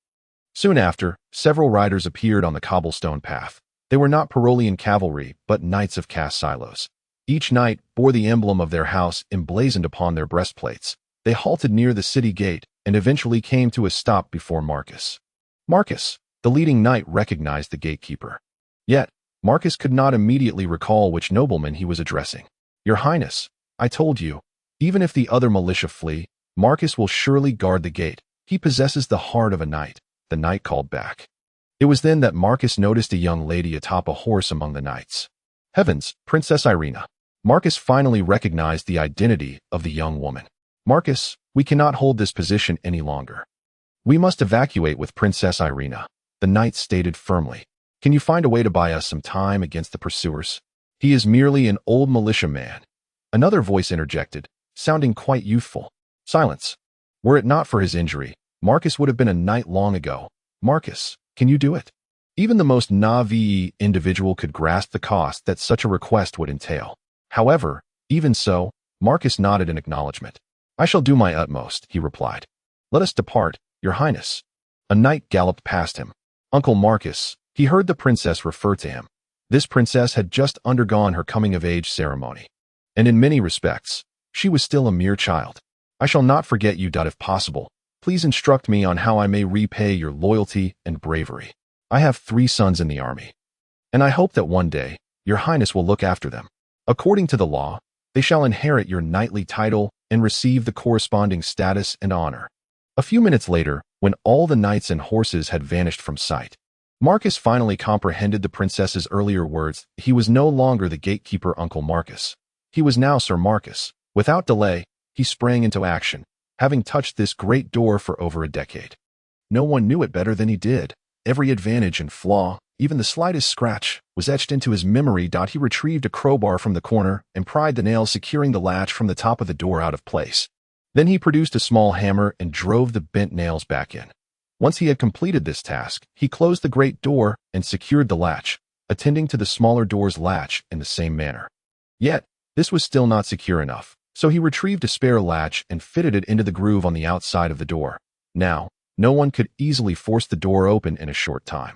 Soon after, several riders appeared on the cobblestone path. They were not Parolian cavalry, but knights of cast silos. Each knight bore the emblem of their house emblazoned upon their breastplates. They halted near the city gate and eventually came to a stop before Marcus. "Marcus, The leading knight recognized the gatekeeper. Yet, Marcus could not immediately recall which nobleman he was addressing. "Your Highness, I told you, even if the other militia flee, Marcus will surely guard the gate. He possesses the heart of a knight," the knight called back. It was then that Marcus noticed a young lady atop a horse among the knights. Heavens, Princess Irina. Marcus finally recognized the identity of the young woman. "Marcus, we cannot hold this position any longer. We must evacuate with Princess Irina," the knight stated firmly. "Can you find a way to buy us some time against the pursuers? He is merely an old militiaman." Another voice interjected, sounding quite youthful. "Silence. Were it not for his injury, Marcus would have been a knight long ago. Marcus, can you do it?" Even the most naive individual could grasp the cost that such a request would entail. However, even so, Marcus nodded in acknowledgement. "I shall do my utmost," he replied. "Let us depart, Your Highness." A knight galloped past him. "Uncle Marcus," he heard the princess refer to him. This princess had just undergone her coming-of-age ceremony, and in many respects, she was still a mere child. "I shall not forget you. If possible, please instruct me on how I may repay your loyalty and bravery. I have 3 sons in the army, and I hope that one day, Your Highness will look after them. According to the law, they shall inherit your knightly title and receive the corresponding status and honor." A few minutes later, when all the knights and horses had vanished from sight, Marcus finally comprehended the princess's earlier words. He was no longer the gatekeeper Uncle Marcus. He was now Sir Marcus. Without delay, he sprang into action, having touched this great door for over a decade. No one knew it better than he did. Every advantage and flaw, even the slightest scratch, was etched into his memory. He retrieved a crowbar from the corner and pried the nail securing the latch from the top of the door out of place. Then he produced a small hammer and drove the bent nails back in. Once he had completed this task, he closed the great door and secured the latch, attending to the smaller door's latch in the same manner. Yet, this was still not secure enough, so he retrieved a spare latch and fitted it into the groove on the outside of the door. Now, no one could easily force the door open in a short time.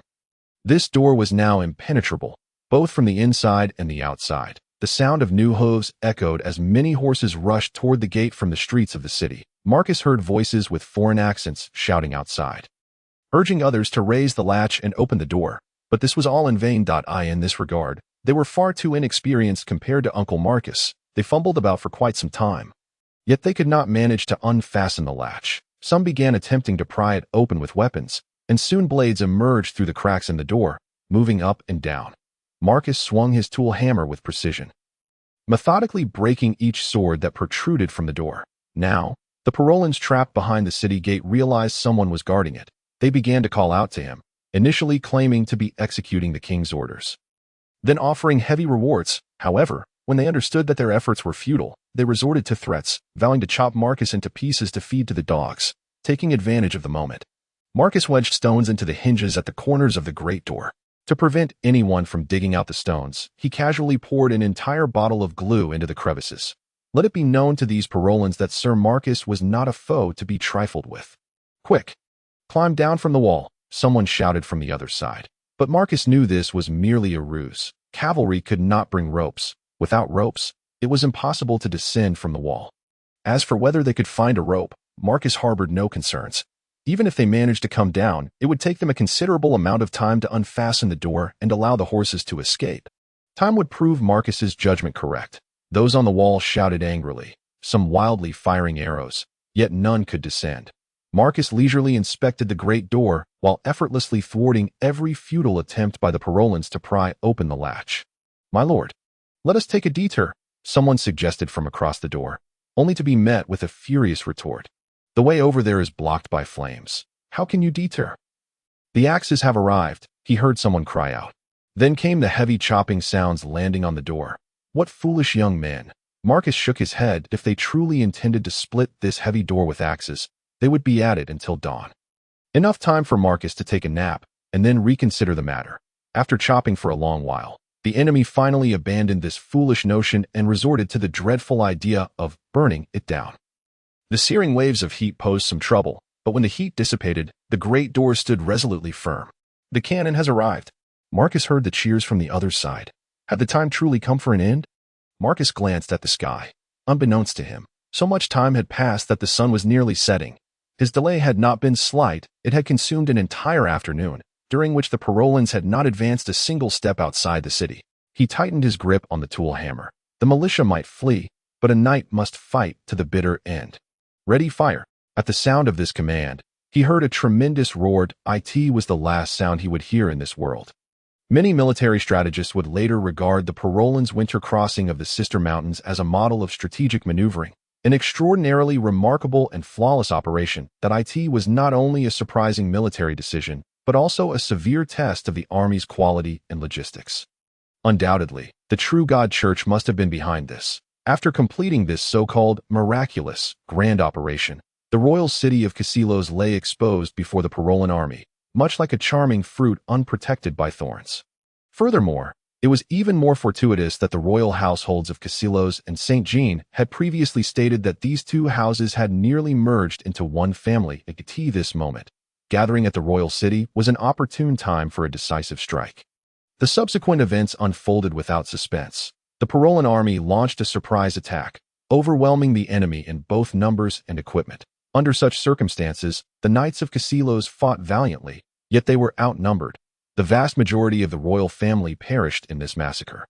This door was now impenetrable, both from the inside and the outside. The sound of new hooves echoed as many horses rushed toward the gate from the streets of the city. Marcus heard voices with foreign accents shouting outside, urging others to raise the latch and open the door, but this was all in vain. In this regard, they were far too inexperienced compared to Uncle Marcus. They fumbled about for quite some time. Yet they could not manage to unfasten the latch. Some began attempting to pry it open with weapons, and soon blades emerged through the cracks in the door, moving up and down. Marcus swung his tool hammer with precision, methodically breaking each sword that protruded from the door. Now, the Parolans trapped behind the city gate realized someone was guarding it. They began to call out to him, initially claiming to be executing the king's orders, then offering heavy rewards. However, when they understood that their efforts were futile, they resorted to threats, vowing to chop Marcus into pieces to feed to the dogs. Taking advantage of the moment, Marcus wedged stones into the hinges at the corners of the great door. To prevent anyone from digging out the stones, he casually poured an entire bottle of glue into the crevices. Let it be known to these Parolans that Sir Marcus was not a foe to be trifled with. "Quick! Climb down from the wall," someone shouted from the other side. But Marcus knew this was merely a ruse. Cavalry could not bring ropes. Without ropes, it was impossible to descend from the wall. As for whether they could find a rope, Marcus harbored no concerns. Even if they managed to come down, it would take them a considerable amount of time to unfasten the door and allow the horses to escape. Time would prove Marcus's judgment correct. Those on the wall shouted angrily, some wildly firing arrows, yet none could descend. Marcus leisurely inspected the great door while effortlessly thwarting every futile attempt by the Parolans to pry open the latch. "My lord, let us take a detour," someone suggested from across the door, only to be met with a furious retort. "The way over there is blocked by flames. How can you detour?" "The axes have arrived," he heard someone cry out. Then came the heavy chopping sounds landing on the door. What foolish young men! Marcus shook his head. If they truly intended to split this heavy door with axes, they would be at it until dawn. Enough time for Marcus to take a nap and then reconsider the matter. After chopping for a long while, the enemy finally abandoned this foolish notion and resorted to the dreadful idea of burning it down. The searing waves of heat posed some trouble, but when the heat dissipated, the great door stood resolutely firm. "The cannon has arrived." Marcus heard the cheers from the other side. Had the time truly come for an end? Marcus glanced at the sky. Unbeknownst to him, so much time had passed that the sun was nearly setting. His delay had not been slight, it had consumed an entire afternoon. during which the Parolans had not advanced a single step outside the city. He tightened his grip on the tool hammer. The militia might flee, but a knight must fight to the bitter end. Ready, fire. At the sound of this command, he heard a tremendous roar. It was the last sound he would hear in this world. Many military strategists would later regard the Parolans' winter crossing of the Sister Mountains as a model of strategic maneuvering, an extraordinarily remarkable and flawless operation. That it was not only a surprising military decision, but also a severe test of the army's quality and logistics. Undoubtedly, the true God Church must have been behind this. After completing this so-called miraculous, grand operation, the royal city of Casilos lay exposed before the Parolan army, much like a charming fruit unprotected by thorns. Furthermore, it was even more fortuitous that the royal households of Casilos and St. Jean had previously stated that these two houses had nearly merged into one family. At this moment, gathering at the royal city was an opportune time for a decisive strike. The subsequent events unfolded without suspense. The Parolan army launched a surprise attack, overwhelming the enemy in both numbers and equipment. Under such circumstances, the Knights of Casilos fought valiantly, yet they were outnumbered. The vast majority of the royal family perished in this massacre.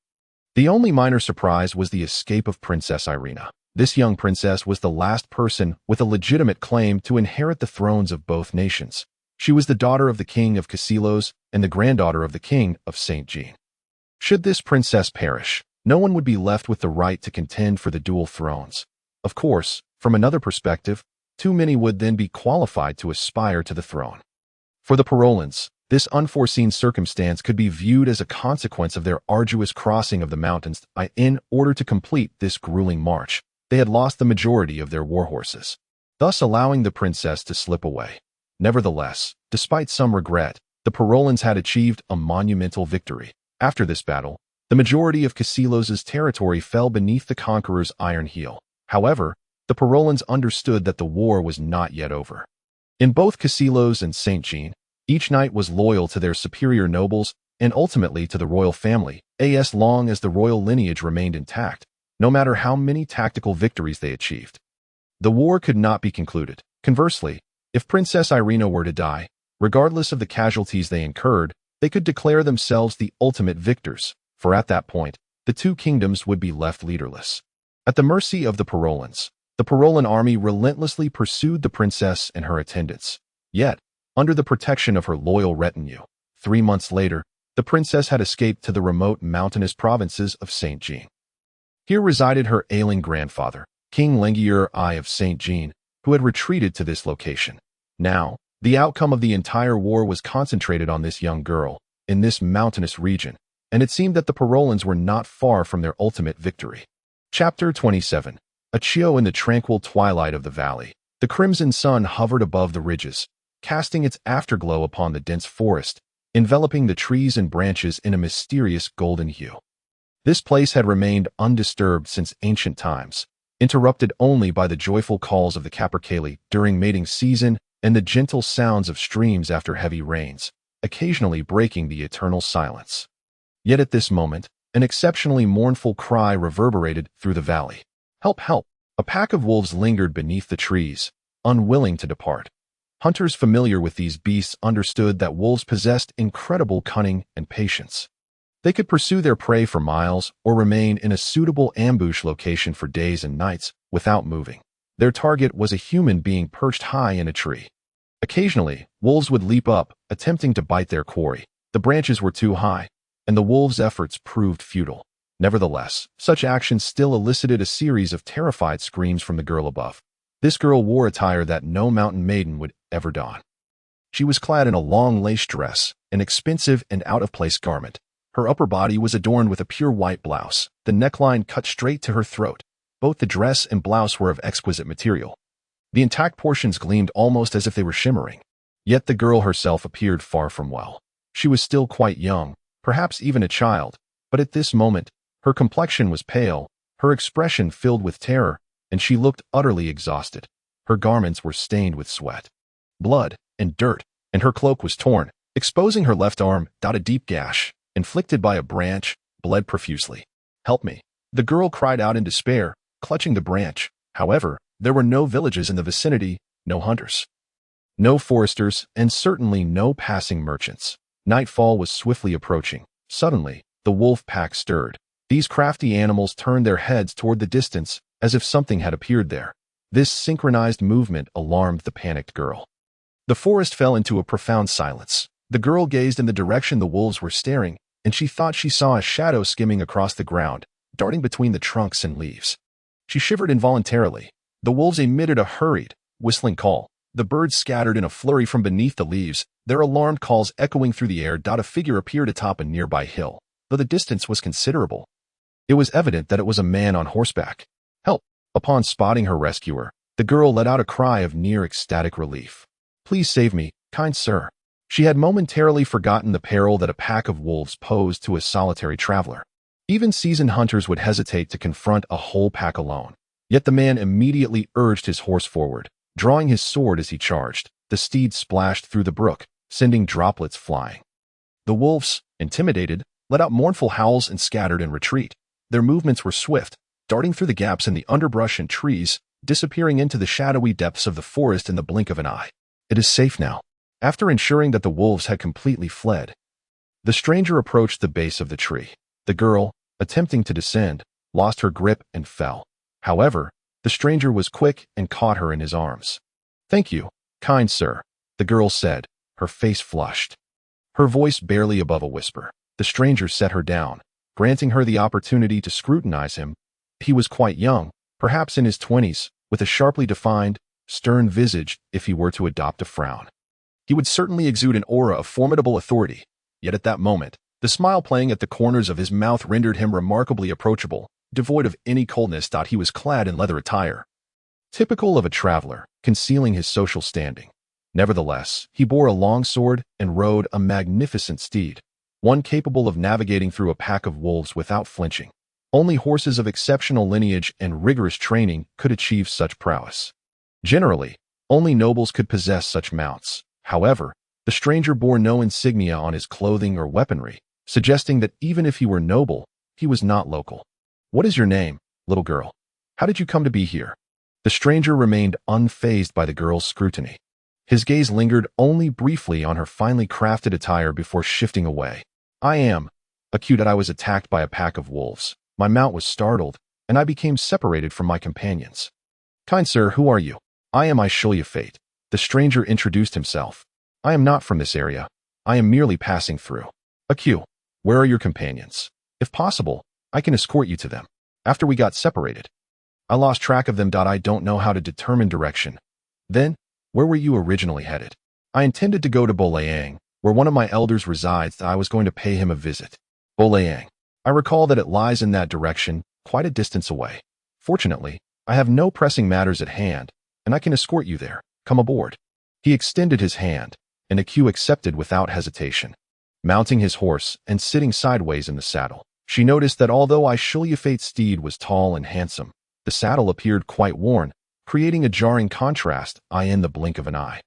The only minor surprise was the escape of Princess Irina. This young princess was the last person with a legitimate claim to inherit the thrones of both nations. She was the daughter of the king of Casilos and the granddaughter of the king of St. Jean. Should this princess perish, no one would be left with the right to contend for the dual thrones. Of course, from another perspective, too many would then be qualified to aspire to the throne. For the Parolans, this unforeseen circumstance could be viewed as a consequence of their arduous crossing of the mountains. In order to complete this grueling march, they had lost the majority of their war horses, thus allowing the princess to slip away. Nevertheless, despite some regret, the Parolans had achieved a monumental victory. After this battle, the majority of Casilos' territory fell beneath the conqueror's iron heel. However, the Parolans understood that the war was not yet over. In both Casilos and St. Jean, each knight was loyal to their superior nobles and ultimately to the royal family, as long as the royal lineage remained intact, no matter how many tactical victories they achieved. The war could not be concluded. Conversely, if Princess Irina were to die, regardless of the casualties they incurred, they could declare themselves the ultimate victors, for at that point, the two kingdoms would be left leaderless. At the mercy of the Parolans, the Parolan army relentlessly pursued the princess and her attendants. Yet, under the protection of her loyal retinue, 3 months later, the princess had escaped to the remote mountainous provinces of St. Jean. Here resided her ailing grandfather, King Lengier I of St. Jean, who had retreated to this location. Now, the outcome of the entire war was concentrated on this young girl, in this mountainous region, and it seemed that the Parolans were not far from their ultimate victory. Chapter 27. Achio in the tranquil twilight of the valley. The crimson sun hovered above the ridges, casting its afterglow upon the dense forest, enveloping the trees and branches in a mysterious golden hue. This place had remained undisturbed since ancient times, interrupted only by the joyful calls of the capercaillie during mating season and the gentle sounds of streams after heavy rains, occasionally breaking the eternal silence. Yet at this moment, an exceptionally mournful cry reverberated through the valley. Help, help! A pack of wolves lingered beneath the trees, unwilling to depart. Hunters familiar with these beasts understood that wolves possessed incredible cunning and patience. They could pursue their prey for miles or remain in a suitable ambush location for days and nights without moving. Their target was a human being perched high in a tree. Occasionally, wolves would leap up, attempting to bite their quarry. The branches were too high, and the wolves' efforts proved futile. Nevertheless, such actions still elicited a series of terrified screams from the girl above. This girl wore attire that no mountain maiden would ever don. She was clad in a long lace dress, an expensive and out-of-place garment. Her upper body was adorned with a pure white blouse, the neckline cut straight to her throat. Both the dress and blouse were of exquisite material. The intact portions gleamed almost as if they were shimmering. Yet the girl herself appeared far from well. She was still quite young, perhaps even a child, but at this moment, her complexion was pale, her expression filled with terror, and she looked utterly exhausted. Her garments were stained with sweat, blood, and dirt, and her cloak was torn, exposing her left arm. A deep gash, inflicted by a branch, bled profusely. Help me! The girl cried out in despair, clutching the branch. However, there were no villages in the vicinity, no hunters, no foresters, and certainly no passing merchants. Nightfall was swiftly approaching. Suddenly, the wolf pack stirred. These crafty animals turned their heads toward the distance, as if something had appeared there. This synchronized movement alarmed the panicked girl. The forest fell into a profound silence. The girl gazed in the direction the wolves were staring, and she thought she saw a shadow skimming across the ground, darting between the trunks and leaves. She shivered involuntarily. The wolves emitted a hurried, whistling call. The birds scattered in a flurry from beneath the leaves, their alarmed calls echoing through the air. A figure appeared atop a nearby hill, though the distance was considerable. It was evident that it was a man on horseback. Help! Upon spotting her rescuer, the girl let out a cry of near ecstatic relief. Please save me, kind sir. She had momentarily forgotten the peril that a pack of wolves posed to a solitary traveler. Even seasoned hunters would hesitate to confront a whole pack alone. Yet the man immediately urged his horse forward, drawing his sword as he charged. The steed splashed through the brook, sending droplets flying. The wolves, intimidated, let out mournful howls and scattered in retreat. Their movements were swift, darting through the gaps in the underbrush and trees, disappearing into the shadowy depths of the forest in the blink of an eye. It is safe now. After ensuring that the wolves had completely fled, the stranger approached the base of the tree. The girl, attempting to descend, lost her grip and fell. However, the stranger was quick and caught her in his arms. Thank you, kind sir, the girl said, her face flushed. Her voice barely above a whisper. The stranger set her down, granting her the opportunity to scrutinize him. He was quite young, perhaps in his 20s, with a sharply defined, stern visage. If he were to adopt a frown, he would certainly exude an aura of formidable authority. Yet at that moment, the smile playing at the corners of his mouth rendered him remarkably approachable, devoid of any coldness. He was clad in leather attire, typical of a traveler, concealing his social standing. Nevertheless, he bore a long sword and rode a magnificent steed, one capable of navigating through a pack of wolves without flinching. Only horses of exceptional lineage and rigorous training could achieve such prowess. Generally, only nobles could possess such mounts. However, the stranger bore no insignia on his clothing or weaponry, suggesting that even if he were noble, he was not local. What is your name, little girl? How did you come to be here? The stranger remained unfazed by the girl's scrutiny. His gaze lingered only briefly on her finely crafted attire before shifting away. I am acute that I was attacked by a pack of wolves. My mount was startled, and I became separated from my companions. Kind sir, who are you? I am Ashru Lathe. The stranger introduced himself. I am not from this area. I am merely passing through. Acute, where are your companions? If possible, I can escort you to them. After we got separated, I lost track of them. I don't know how to determine direction. Then, where were you originally headed? I intended to go to Bolayang, where one of my elders resides. I was going to pay him a visit. Bolayang. I recall that it lies in that direction, quite a distance away. Fortunately, I have no pressing matters at hand, and I can escort you there. Come aboard. He extended his hand, and Akyu accepted without hesitation. Mounting his horse and sitting sideways in the saddle, she noticed that although Ashru Lathe's steed was tall and handsome, the saddle appeared quite worn, creating a jarring contrast. In the blink of an eye.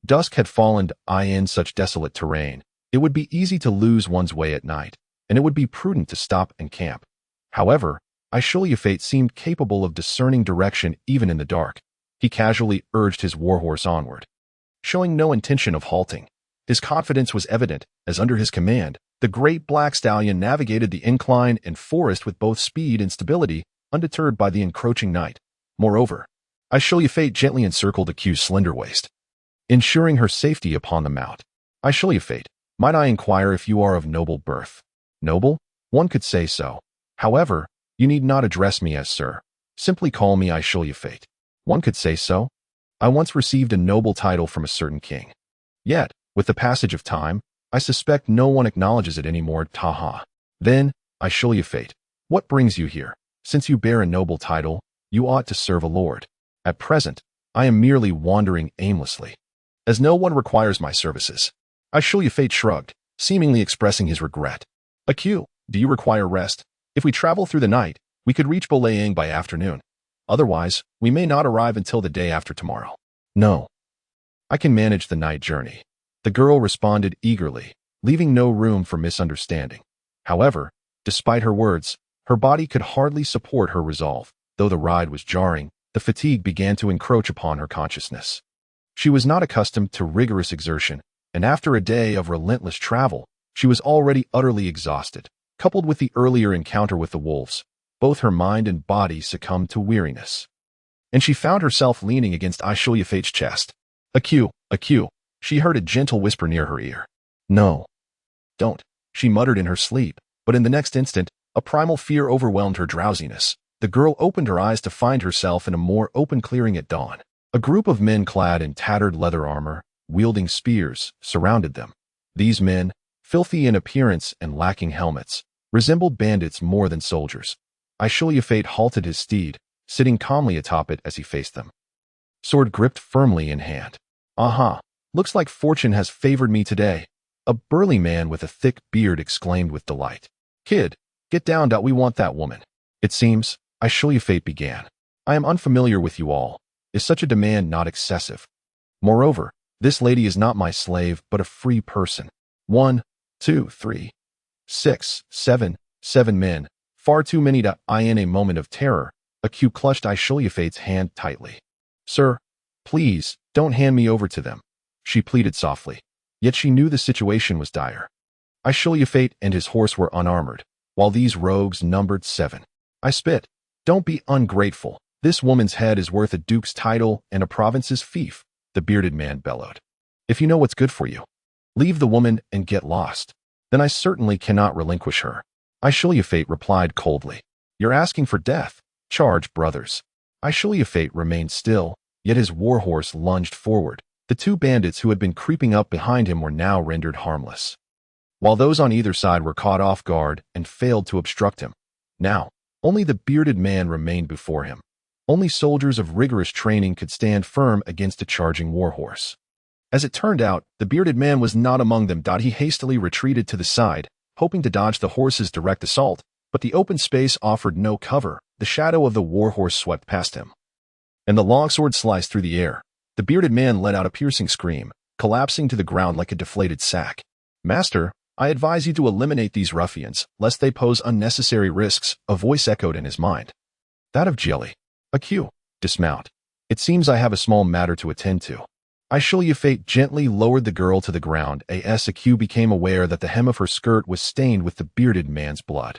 Dusk had fallen. In such desolate terrain, it would be easy to lose one's way at night, and it would be prudent to stop and camp. However, Ashru Lathe seemed capable of discerning direction even in the dark. He casually urged his warhorse onward, showing no intention of halting. His confidence was evident, as under his command, the great black stallion navigated the incline and forest with both speed and stability, undeterred by the encroaching night. Moreover, Ashru Lathe gently encircled Akyu's slender waist, ensuring her safety upon the mount. Ashru Lathe, might I inquire if you are of noble birth? Noble? One could say so. However, you need not address me as sir. Simply call me Ashru Lathe. One could say so. I once received a noble title from a certain king. Yet, with the passage of time, I suspect no one acknowledges it anymore. Taha. Then, Ashru Lathe, what brings you here? Since you bear a noble title, you ought to serve a lord. At present, I am merely wandering aimlessly, as no one requires my services. Ashru Lathe shrugged, seemingly expressing his regret. Akyu, do you require rest? If we travel through the night, we could reach Bolayang by afternoon. Otherwise, we may not arrive until the day after tomorrow. No. I can manage the night journey. The girl responded eagerly, leaving no room for misunderstanding. However, despite her words, her body could hardly support her resolve. Though the ride was jarring, the fatigue began to encroach upon her consciousness. She was not accustomed to rigorous exertion, and after a day of relentless travel, she was already utterly exhausted. Coupled with the earlier encounter with the wolves, both her mind and body succumbed to weariness. And she found herself leaning against Ashru Lathe's chest. "Aq, she heard a gentle whisper near her ear. "No. Don't," she muttered in her sleep, but in the next instant, a primal fear overwhelmed her drowsiness. The girl opened her eyes to find herself in a more open clearing at dawn. A group of men clad in tattered leather armor, wielding spears, surrounded them. These men, filthy in appearance and lacking helmets, resembled bandits more than soldiers. Ashru Lathe halted his steed, sitting calmly atop it as he faced them. Sword gripped firmly in hand. "Aha, looks like fortune has favored me today," a burly man with a thick beard exclaimed with delight. "Kid, get down. We want that woman." "It seems," Ashru Lathe began, "I am unfamiliar with you all. Is such a demand not excessive? Moreover, this lady is not my slave, but a free person." 1, 2, 3, 6, 7 men, far too many to in a moment of terror. Aq clutched Ashru Lathe's hand tightly. "Sir, please, don't hand me over to them," she pleaded softly. Yet she knew the situation was dire. Ashru Lathe and his horse were unarmored, while these rogues numbered 7. "I spit. Don't be ungrateful. This woman's head is worth a duke's title and a province's fief," the bearded man bellowed. "If you know what's good for you, leave the woman and get lost." "Then I certainly cannot relinquish her," Ashru Lathe replied coldly. "You're asking for death. Charge, brothers." Ashru Lathe remained still, yet his warhorse lunged forward. The 2 bandits who had been creeping up behind him were now rendered harmless, while those on either side were caught off guard and failed to obstruct him. Now, only the bearded man remained before him. Only soldiers of rigorous training could stand firm against a charging warhorse. As it turned out, the bearded man was not among them. He hastily retreated to the side, hoping to dodge the horse's direct assault, but the open space offered no cover. The shadow of the warhorse swept past him, and the longsword sliced through the air. The bearded man let out a piercing scream, collapsing to the ground like a deflated sack. "Master, I advise you to eliminate these ruffians, lest they pose unnecessary risks," a voice echoed in his mind. That of Jelly. "Aq, dismount. It seems I have a small matter to attend to." Ashru Lathe gently lowered the girl to the ground as Aq became aware that the hem of her skirt was stained with the bearded man's blood.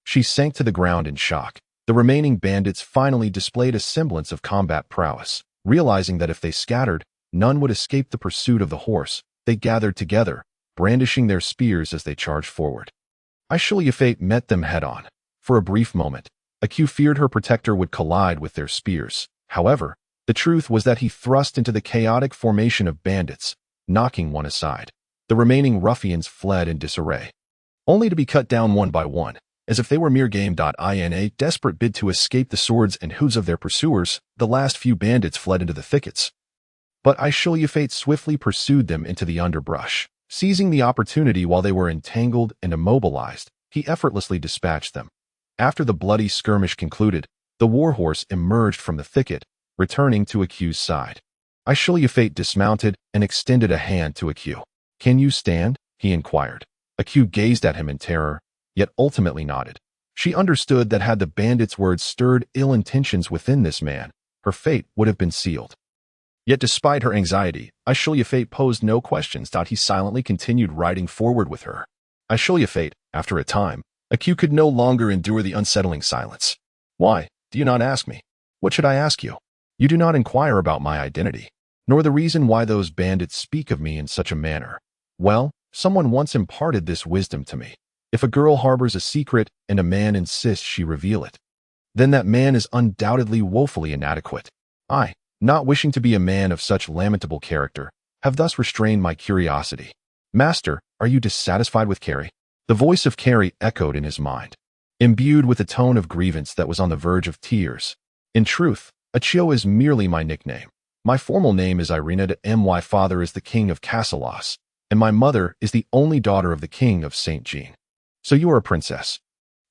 She sank to the ground in shock. The remaining bandits finally displayed a semblance of combat prowess. Realizing that if they scattered, none would escape the pursuit of the horse, they gathered together, brandishing their spears as they charged forward. Ashru Lathe met them head-on. For a brief moment, Aq feared her protector would collide with their spears. However, the truth was that he thrust into the chaotic formation of bandits, knocking one aside. The remaining ruffians fled in disarray, only to be cut down one by one, as if they were mere game. In a desperate bid to escape the swords and hooves of their pursuers, the last few bandits fled into the thickets. But Ashru Lathe swiftly pursued them into the underbrush. Seizing the opportunity while they were entangled and immobilized, he effortlessly dispatched them. After the bloody skirmish concluded, the warhorse emerged from the thicket, returning to Aq's side. Ashru Lathe dismounted and extended a hand to Aq. "Can you stand?" he inquired. Aq gazed at him in terror, yet ultimately nodded. She understood that had the bandits' words stirred ill intentions within this man, her fate would have been sealed. Yet despite her anxiety, Ashru Lathe posed no questions. He silently continued riding forward with her. Ashru Lathe, after a time, Aq could no longer endure the unsettling silence. "Why, do you not ask me? What should I ask you? You do not inquire about my identity, nor the reason why those bandits speak of me in such a manner. Well, someone once imparted this wisdom to me. If a girl harbors a secret and a man insists she reveal it, then that man is undoubtedly woefully inadequate. I, not wishing to be a man of such lamentable character, have thus restrained my curiosity. Master, are you dissatisfied with Carrie?" The voice of Carrie echoed in his mind, imbued with a tone of grievance that was on the verge of tears. "In truth, Aq is merely my nickname. My formal name is Irina. My father is the king of Casselos, and my mother is the only daughter of the king of St. Jean. So you are a princess.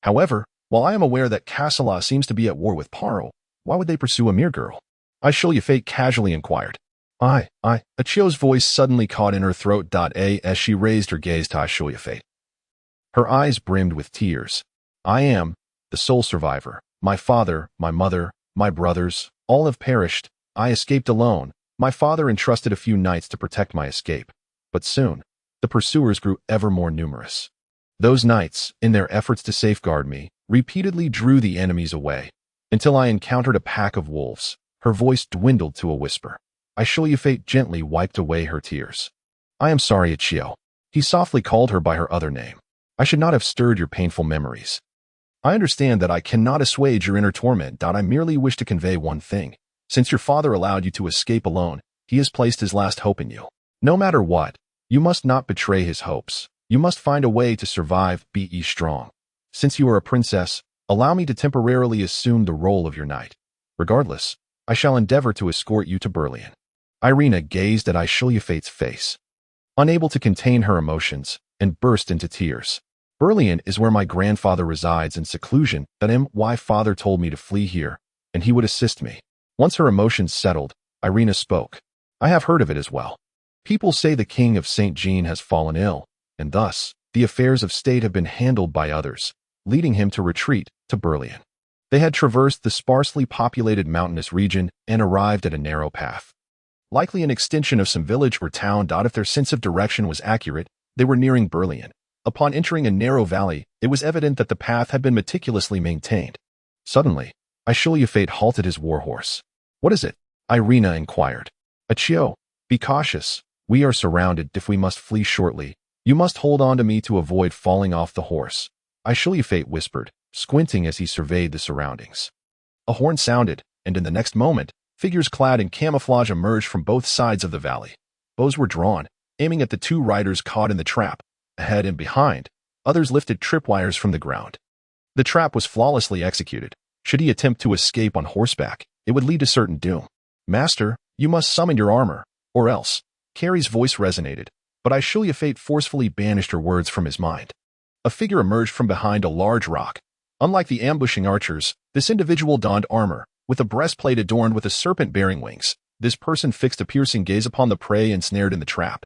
However, while I am aware that Casselos seems to be at war with Paro, why would they pursue a mere girl?" Ashru Lathe casually inquired. Aq's voice suddenly caught in her throat. As she raised her gaze to Ashru Lathe, her eyes brimmed with tears. "I am the sole survivor. My father, my mother, my brothers, all have perished. I escaped alone. My father entrusted a few knights to protect my escape. But soon, the pursuers grew ever more numerous. Those knights, in their efforts to safeguard me, repeatedly drew the enemies away, until I encountered a pack of wolves. Her voice dwindled to a whisper. Ashru Lathe gently wiped away her tears. I am sorry, Achio. He softly called her by her other name. I should not have stirred your painful memories. I understand that I cannot assuage your inner torment. I merely wish to convey one thing. Since your father allowed you to escape alone, he has placed his last hope in you. No matter what, you must not betray his hopes. You must find a way to survive. Be strong. Since you are a princess, allow me to temporarily assume the role of your knight. Regardless, I shall endeavor to escort you to Berlin. Irina gazed at Ashru Lathe's face, unable to contain her emotions, and burst into tears. Berlin is where my grandfather resides in seclusion. My father told me to flee here, and he would assist me. Once her emotions settled, Irina spoke. I have heard of it as well. People say the king of St. Jean has fallen ill, and thus, the affairs of state have been handled by others, leading him to retreat to Berlin. They had traversed the sparsely populated mountainous region and arrived at a narrow path. Likely an extension of some village or town. If their sense of direction was accurate, they were nearing Berlin. Upon entering a narrow valley, it was evident that the path had been meticulously maintained. Suddenly, Ashru Lathe halted his warhorse. What is it? Irina inquired. Achio, be cautious. We are surrounded. If we must flee shortly, you must hold on to me to avoid falling off the horse. Ashru Lathe whispered, squinting as he surveyed the surroundings. A horn sounded, and in the next moment, figures clad in camouflage emerged from both sides of the valley. Bows were drawn, aiming at the two riders caught in the trap. Ahead and behind, others lifted tripwires from the ground. The trap was flawlessly executed. Should he attempt to escape on horseback, it would lead to certain doom. Master, you must summon your armor, or else. Carrie's voice resonated, but Ashru Lathe forcefully banished her words from his mind. A figure emerged from behind a large rock. Unlike the ambushing archers, this individual donned armor, with a breastplate adorned with a serpent bearing wings. This person fixed a piercing gaze upon the prey ensnared in the trap.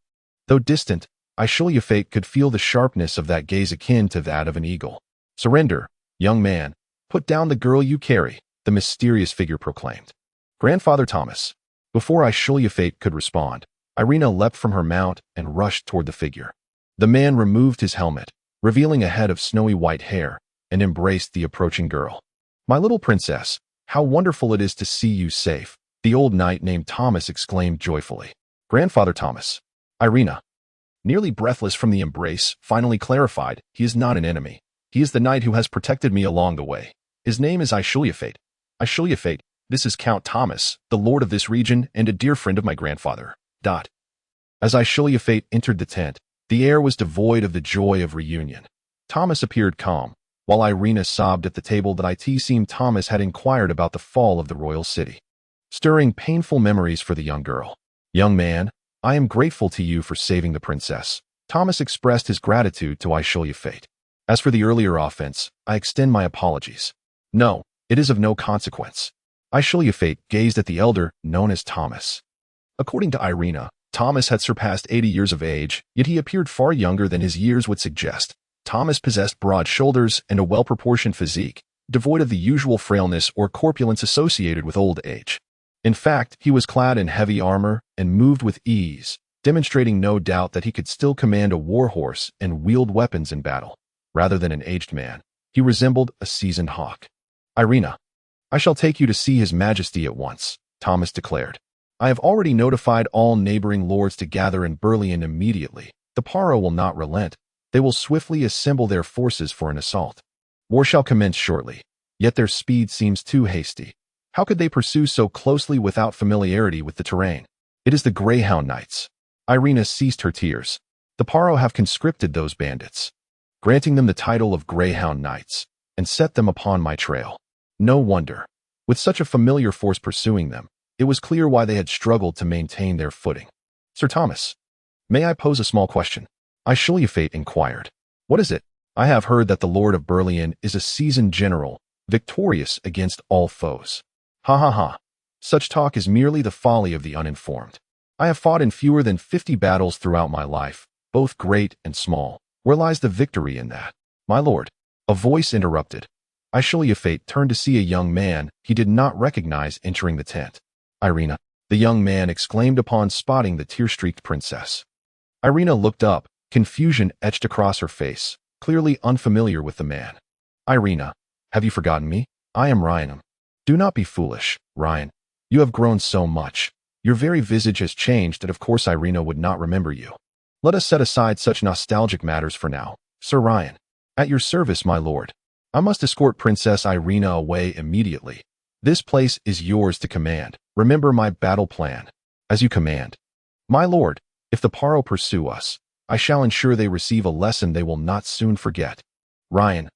Though distant, Ashru Lathe could feel the sharpness of that gaze akin to that of an eagle. Surrender, young man. Put down the girl you carry, the mysterious figure proclaimed. Grandfather Thomas. Before Ashru Lathe could respond, Irina leapt from her mount and rushed toward the figure. The man removed his helmet, revealing a head of snowy white hair, and embraced the approaching girl. My little princess, how wonderful it is to see you safe, the old knight named Thomas exclaimed joyfully. Grandfather Thomas. Irina, nearly breathless from the embrace, finally clarified, he is not an enemy. He is the knight who has protected me along the way. His name is Ashru Lathe. Ashru Lathe, this is Count Thomas, the lord of this region and a dear friend of my grandfather. As Ashru Lathe entered the tent, the air was devoid of the joy of reunion. Thomas appeared calm, while Irina sobbed at the table. That it seemed Thomas had inquired about the fall of the royal city, stirring painful memories for the young girl. Young man, I am grateful to you for saving the princess. Thomas expressed his gratitude to Ashru Lathe. As for the earlier offense, I extend my apologies. No, it is of no consequence. Ashru Lathe gazed at the elder, known as Thomas. According to Irina, Thomas had surpassed 80 years of age, yet he appeared far younger than his years would suggest. Thomas possessed broad shoulders and a well-proportioned physique, devoid of the usual frailness or corpulence associated with old age. In fact, he was clad in heavy armor and moved with ease, demonstrating no doubt that he could still command a warhorse and wield weapons in battle. Rather than an aged man, he resembled a seasoned hawk. Irina, I shall take you to see His Majesty at once, Thomas declared. I have already notified all neighboring lords to gather in Berlin immediately. The Paro will not relent. They will swiftly assemble their forces for an assault. War shall commence shortly, yet their speed seems too hasty. How could they pursue so closely without familiarity with the terrain? It is the Greyhound Knights. Irina ceased her tears. The Paro have conscripted those bandits, granting them the title of Greyhound Knights, and set them upon my trail. No wonder. With such a familiar force pursuing them, it was clear why they had struggled to maintain their footing. Sir Thomas, may I pose a small question? Ashru Lathe inquired. What is it? I have heard that the Lord of Berlin is a seasoned general, victorious against all foes. Ha ha ha. Such talk is merely the folly of the uninformed. I have fought in fewer than 50 battles throughout my life, both great and small. Where lies the victory in that? My lord, a voice interrupted. Ashru Lathe turned to see a young man he did not recognize entering the tent. Irina, the young man exclaimed upon spotting the tear-streaked princess. Irina looked up, confusion etched across her face, clearly unfamiliar with the man. Irina, have you forgotten me? I am Ryan. Do not be foolish, Ryan. You have grown so much. Your very visage has changed that of course Irina would not remember you. Let us set aside such nostalgic matters for now. Sir Ryan. At your service, my lord. I must escort Princess Irina away immediately. This place is yours to command. Remember my battle plan. As you command. My lord, if the Paro pursue us, I shall ensure they receive a lesson they will not soon forget. Ryan.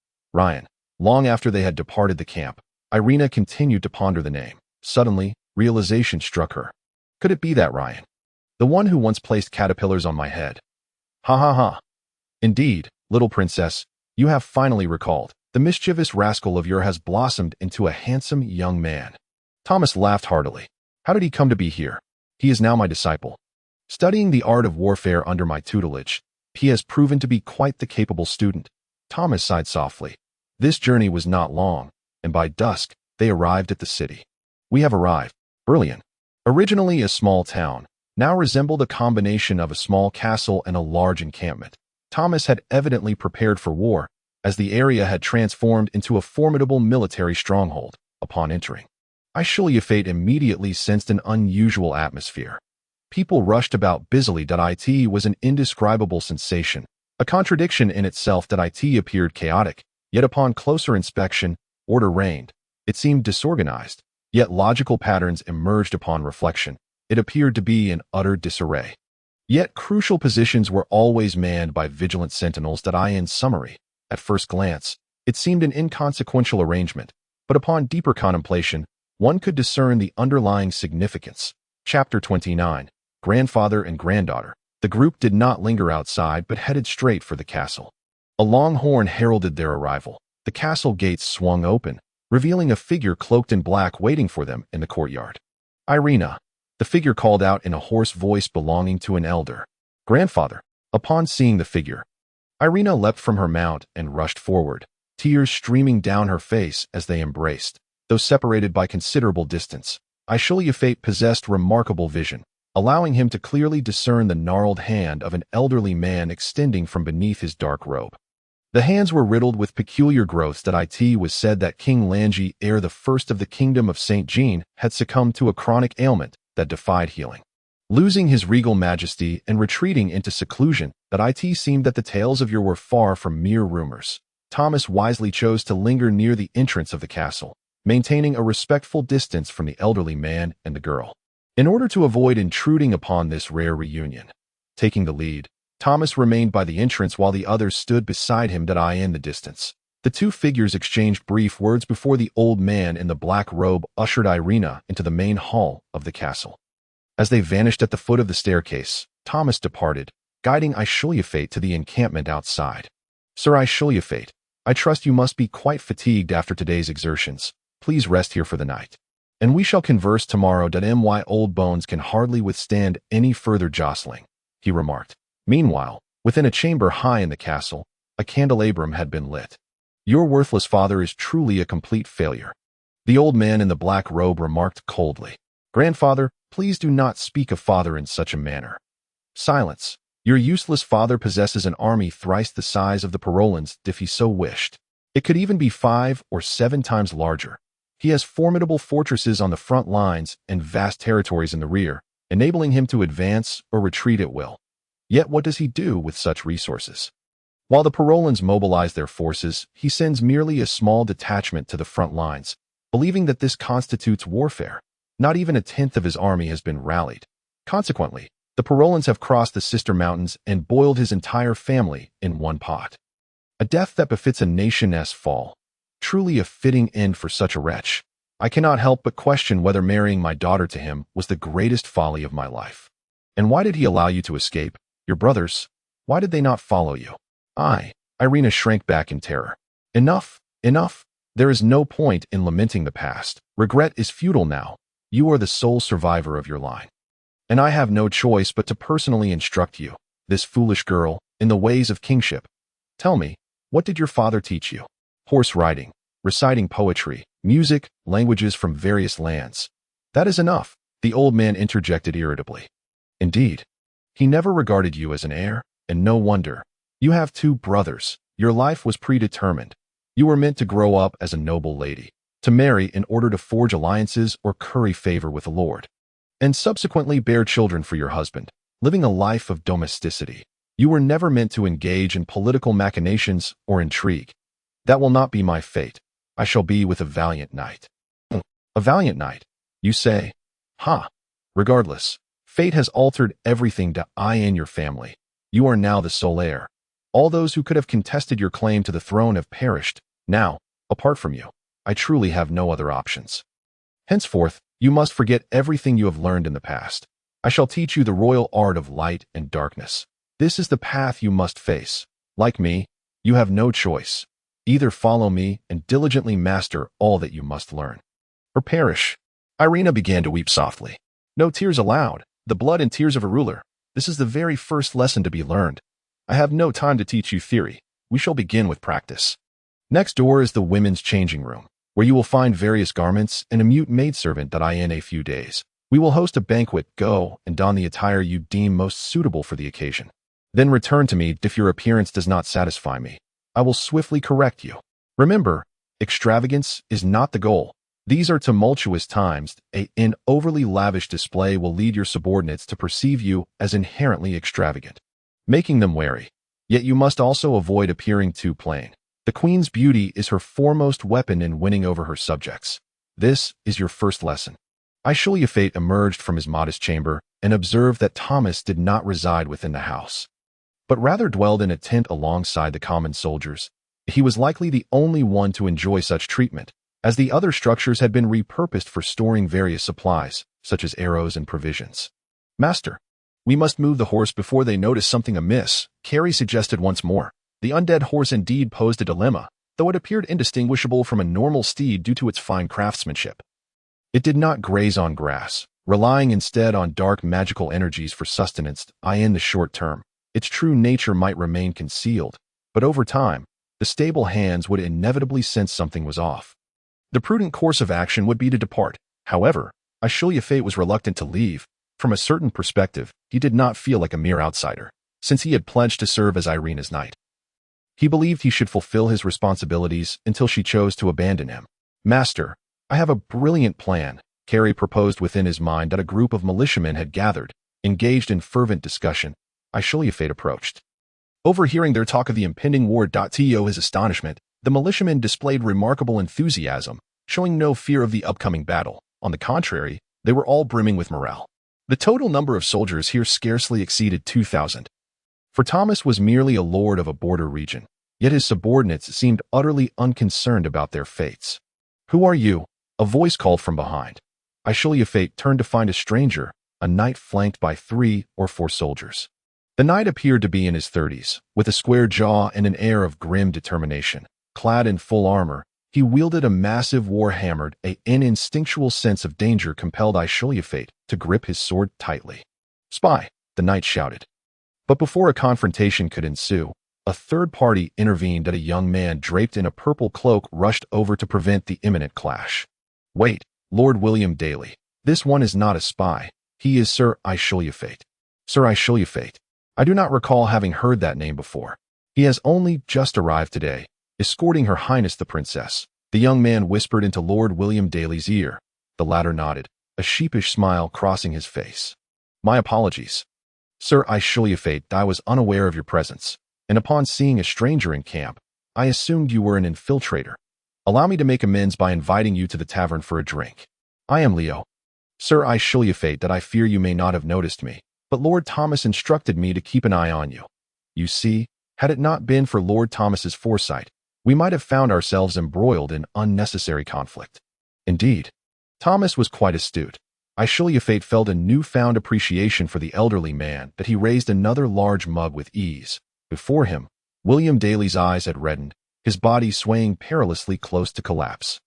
Long after they had departed the camp, Irina continued to ponder the name. Suddenly, realization struck her. Could it be that Ryan? The one who once placed caterpillars on my head. Ha ha ha. Indeed, little princess, you have finally recalled. The mischievous rascal of yours has blossomed into a handsome young man. Thomas laughed heartily. How did he come to be here? He is now my disciple. Studying the art of warfare under my tutelage, he has proven to be quite the capable student. Thomas sighed softly. This journey was not long, and by dusk, they arrived at the city. We have arrived. Berlin, originally a small town, now resembled a combination of a small castle and a large encampment. Thomas had evidently prepared for war, as the area had transformed into a formidable military stronghold upon entering. Ashru Lathe immediately sensed an unusual atmosphere. People rushed about busily. It was an indescribable sensation, a contradiction in itself. It appeared chaotic, yet upon closer inspection, order reigned. It seemed disorganized, yet logical patterns emerged upon reflection. It appeared to be in utter disarray. Yet crucial positions were always manned by vigilant sentinels. In summary, at first glance, it seemed an inconsequential arrangement, but upon deeper contemplation, one could discern the underlying significance. Chapter 29. Grandfather and Granddaughter. The group did not linger outside but headed straight for the castle. A long horn heralded their arrival. The castle gates swung open, revealing a figure cloaked in black waiting for them in the courtyard. Irina, the figure called out in a hoarse voice belonging to an elder. Grandfather. Upon seeing the figure, Irina leapt from her mount and rushed forward, tears streaming down her face as they embraced. Though separated by considerable distance, Ashru Lathe possessed remarkable vision, allowing him to clearly discern the gnarled hand of an elderly man extending from beneath his dark robe. The hands were riddled with peculiar growths. It was said that King Lanji, heir the first of the kingdom of St. Jean, had succumbed to a chronic ailment that defied healing. Losing his regal majesty and retreating into seclusion, it seemed that the tales of yore were far from mere rumors. Thomas wisely chose to linger near the entrance of the castle, maintaining a respectful distance from the elderly man and the girl, in order to avoid intruding upon this rare reunion. Taking the lead, Thomas remained by the entrance while the others stood beside him. In the distance, the two figures exchanged brief words before the old man in the black robe ushered Irina into the main hall of the castle. As they vanished at the foot of the staircase, Thomas departed, guiding Ashru Lathe to the encampment outside. Sir Ashru Lathe, I trust you must be quite fatigued after today's exertions. Please rest here for the night, and we shall converse tomorrow. My old bones can hardly withstand any further jostling, he remarked. Meanwhile, within a chamber high in the castle, a candelabrum had been lit. Your worthless father is truly a complete failure, the old man in the black robe remarked coldly. Grandfather, please do not speak of father in such a manner. Silence. Your useless father possesses an army thrice the size of the Parolans if he so wished. It could even be 5 or 7 times larger. He has formidable fortresses on the front lines and vast territories in the rear, enabling him to advance or retreat at will. Yet what does he do with such resources? While the Parolans mobilize their forces, he sends merely a small detachment to the front lines, believing that this constitutes warfare. Not even a tenth of his army has been rallied. Consequently, the Parolans have crossed the sister mountains and boiled his entire family in one pot. A death that befits a nation's fall. Truly a fitting end for such a wretch. I cannot help but question whether marrying my daughter to him was the greatest folly of my life. And why did he allow you to escape? Your brothers, why did they not follow you? Irina shrank back in terror. Enough. There is no point in lamenting the past. Regret is futile now. You are the sole survivor of your line. And I have no choice but to personally instruct you, this foolish girl, in the ways of kingship. Tell me, what did your father teach you? Horse riding, reciting poetry, music, languages from various lands. That is enough, the old man interjected irritably. Indeed. He never regarded you as an heir, and no wonder. You have 2 brothers. Your life was predetermined. You were meant to grow up as a noble lady, to marry in order to forge alliances or curry favor with the Lord, and subsequently bear children for your husband, living a life of domesticity. You were never meant to engage in political machinations or intrigue. That will not be my fate. I shall be with a valiant knight. A valiant knight, you say? Ha! Regardless, fate has altered everything to I and your family. You are now the sole heir. All those who could have contested your claim to the throne have perished. Now, apart from you, I truly have no other options. Henceforth, you must forget everything you have learned in the past. I shall teach you the royal art of light and darkness. This is the path you must face. Like me, you have no choice. Either follow me and diligently master all that you must learn, or perish. Irina began to weep softly. No tears allowed. The blood and tears of a ruler. This is the very first lesson to be learned. I have no time to teach you theory. We shall begin with practice. Next door is the women's changing room, where you will find various garments and a mute maidservant that I in a few days. We will host a banquet. Go and don the attire you deem most suitable for the occasion. Then return to me if your appearance does not satisfy me. I will swiftly correct you. Remember, extravagance is not the goal. These are tumultuous times. An overly lavish display will lead your subordinates to perceive you as inherently extravagant, making them wary. Yet you must also avoid appearing too plain. The queen's beauty is her foremost weapon in winning over her subjects. This is your first lesson. Ashru Lathe emerged from his modest chamber and observed that Thomas did not reside within the house, but rather dwelled in a tent alongside the common soldiers. He was likely the only one to enjoy such treatment, as the other structures had been repurposed for storing various supplies, such as arrows and provisions. Master, we must move the horse before they notice something amiss, Carrie suggested once more. The undead horse indeed posed a dilemma, though it appeared indistinguishable from a normal steed due to its fine craftsmanship. It did not graze on grass, relying instead on dark magical energies for sustenance. In the short term, its true nature might remain concealed, but over time, the stable hands would inevitably sense something was off. The prudent course of action would be to depart. However, Ashru Lathe was reluctant to leave. From a certain perspective, he did not feel like a mere outsider, since he had pledged to serve as Irina's knight. He believed he should fulfill his responsibilities until she chose to abandon him. Master, I have a brilliant plan, Carrie proposed within his mind that a group of militiamen had gathered, engaged in fervent discussion. Ashru Lathe approached. Overhearing their talk of the impending war. To his astonishment, the militiamen displayed remarkable enthusiasm, showing no fear of the upcoming battle. On the contrary, they were all brimming with morale. The total number of soldiers here scarcely exceeded 2,000. For Thomas was merely a lord of a border region, yet his subordinates seemed utterly unconcerned about their fates. "Who are you?" a voice called from behind. Ashru Lathe turned to find a stranger, a knight flanked by 3 or 4 soldiers. The knight appeared to be in his 30s, with a square jaw and an air of grim determination. Clad in full armor, he wielded a massive war hammer. An instinctual sense of danger compelled Ashru Lathe to grip his sword tightly. "Spy!" the knight shouted. But before a confrontation could ensue, a third party intervened. A young man draped in a purple cloak rushed over to prevent the imminent clash. "Wait, Lord William Daly. This one is not a spy. He is Sir Ashru Lathe." "Sir Ashru Lathe? I do not recall having heard that name before. He has only just arrived today, escorting Her Highness the Princess," the young man whispered into Lord William Daly's ear. The latter nodded, a sheepish smile crossing his face. "My apologies. Sir Ashru Lathe, I was unaware of your presence, and upon seeing a stranger in camp, I assumed you were an infiltrator. Allow me to make amends by inviting you to the tavern for a drink. I am Leo. Sir Ashru Lathe, that I fear you may not have noticed me, but Lord Thomas instructed me to keep an eye on you. You see, had it not been for Lord Thomas's foresight, we might have found ourselves embroiled in unnecessary conflict." Indeed, Thomas was quite astute. Ashru Lathe felt a newfound appreciation for the elderly man that he raised another large mug with ease. Before him, William Daly's eyes had reddened, his body swaying perilously close to collapse.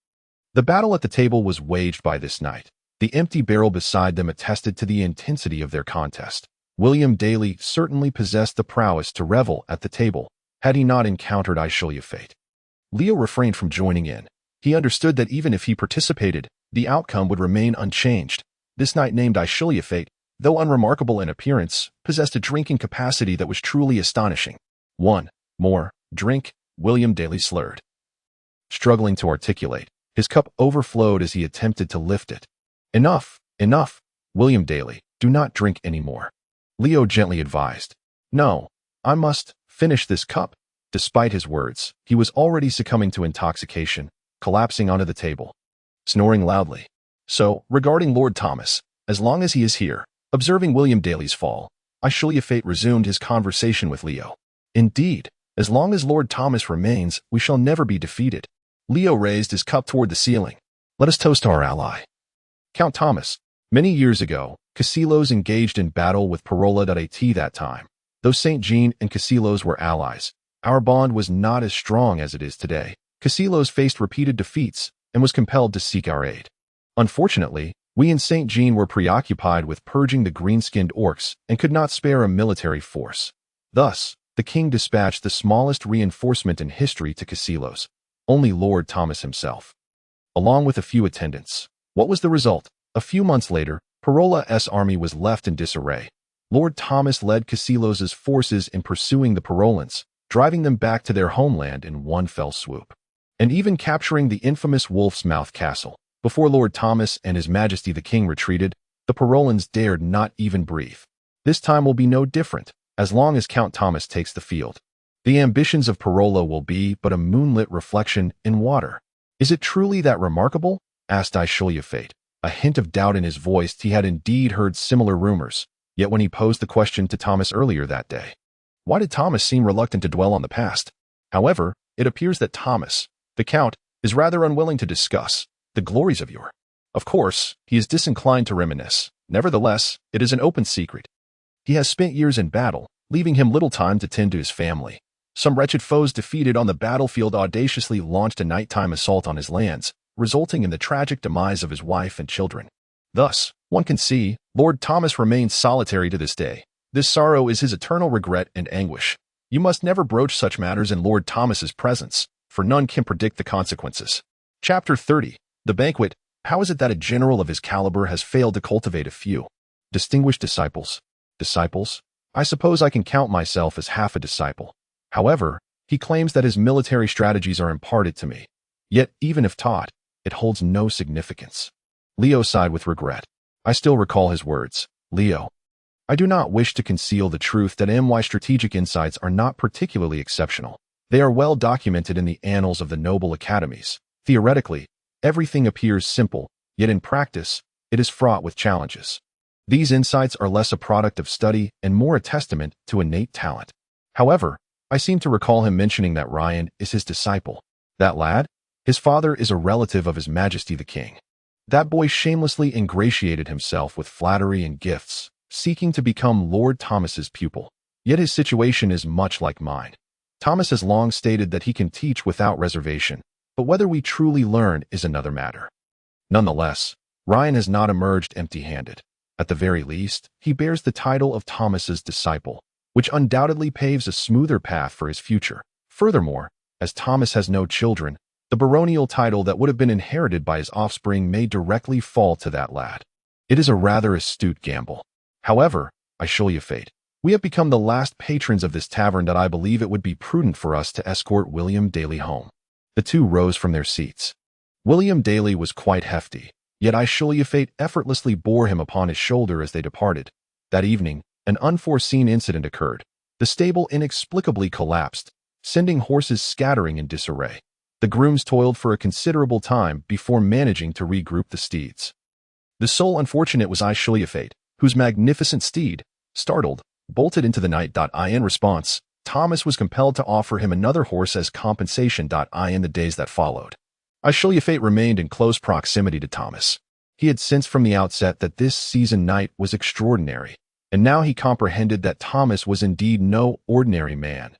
The battle at the table was waged by this knight. The empty barrel beside them attested to the intensity of their contest. William Daly certainly possessed the prowess to revel at the table, had he not encountered Ashru Lathe. Leo refrained from joining in. He understood that even if he participated, the outcome would remain unchanged. This knight named Ashru Lathe though unremarkable in appearance, possessed a drinking capacity that was truly astonishing. One more drink, William Daly slurred. Struggling to articulate, his cup overflowed as he attempted to lift it. Enough, enough, William Daly, do not drink any more. Leo gently advised. No, I must finish this cup. Despite his words, he was already succumbing to intoxication, collapsing onto the table, snoring loudly. So, regarding Lord Thomas, as long as he is here, observing William Daly's fall, Ashru Lathe resumed his conversation with Leo. Indeed, as long as Lord Thomas remains, we shall never be defeated. Leo raised his cup toward the ceiling. Let us toast our ally. Count Thomas. Many years ago, Cassilos engaged in battle with Parola.at that time. Though St. Jean and Cassilos were allies, our bond was not as strong as it is today. Cassilos faced repeated defeats and was compelled to seek our aid. Unfortunately, we in St. Jean were preoccupied with purging the green-skinned orcs and could not spare a military force. Thus, the king dispatched the smallest reinforcement in history to Cassilos, only Lord Thomas himself, along with a few attendants. What was the result? A few months later, Parola's army was left in disarray. Lord Thomas led Cassilos' forces in pursuing the Parolans, driving them back to their homeland in one fell swoop, and even capturing the infamous Wolf's Mouth Castle. Before Lord Thomas and His Majesty the King retreated, the Parolans dared not even breathe. This time will be no different, as long as Count Thomas takes the field. The ambitions of Parola will be but a moonlit reflection in water. Is it truly that remarkable? Asked Ashru Lathe. A hint of doubt in his voice. He had indeed heard similar rumors, yet when he posed the question to Thomas earlier that day, why did Thomas seem reluctant to dwell on the past? However, it appears that Thomas, the Count, is rather unwilling to discuss the glories of yore. Of course, he is disinclined to reminisce. Nevertheless, it is an open secret. He has spent years in battle, leaving him little time to tend to his family. Some wretched foes defeated on the battlefield audaciously launched a nighttime assault on his lands, resulting in the tragic demise of his wife and children. Thus, one can see, Lord Thomas remains solitary to this day. This sorrow is his eternal regret and anguish. You must never broach such matters in Lord Thomas's presence, for none can predict the consequences. Chapter 30. The Banquet. How is it that a general of his caliber has failed to cultivate a few distinguished disciples? Disciples? I suppose I can count myself as half a disciple. However, he claims that his military strategies are imparted to me. Yet, even if taught, it holds no significance. Leo sighed with regret. I still recall his words. Leo, I do not wish to conceal the truth that my strategic insights are not particularly exceptional. They are well documented in the annals of the noble academies. Theoretically, everything appears simple, yet in practice, it is fraught with challenges. These insights are less a product of study and more a testament to innate talent. However, I seem to recall him mentioning that Ryan is his disciple. That lad? His father is a relative of His Majesty the King. That boy shamelessly ingratiated himself with flattery and gifts, seeking to become Lord Thomas's pupil. Yet his situation is much like mine. Thomas has long stated that he can teach without reservation, but whether we truly learn is another matter. Nonetheless, Ryan has not emerged empty-handed. At the very least, he bears the title of Thomas's disciple, which undoubtedly paves a smoother path for his future. Furthermore, as Thomas has no children, the baronial title that would have been inherited by his offspring may directly fall to that lad. It is a rather astute gamble. However, Ashru Lathe, we have become the last patrons of this tavern that I believe it would be prudent for us to escort William Daly home. The two rose from their seats. William Daly was quite hefty, yet Ashru Lathe effortlessly bore him upon his shoulder as they departed. That evening, an unforeseen incident occurred. The stable inexplicably collapsed, sending horses scattering in disarray. The grooms toiled for a considerable time before managing to regroup the steeds. The sole unfortunate was Ashru Lathe, whose magnificent steed, startled, bolted into the night. In response, Thomas was compelled to offer him another horse as compensation. In the days that followed, Ashru Lathe remained in close proximity to Thomas. He had sensed from the outset that this season night was extraordinary, and now he comprehended that Thomas was indeed no ordinary man.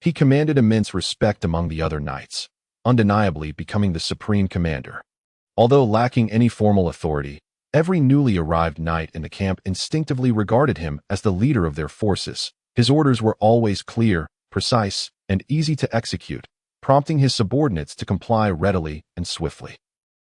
He commanded immense respect among the other knights, undeniably becoming the supreme commander. Although lacking any formal authority, every newly arrived knight in the camp instinctively regarded him as the leader of their forces. His orders were always clear, precise, and easy to execute, prompting his subordinates to comply readily and swiftly.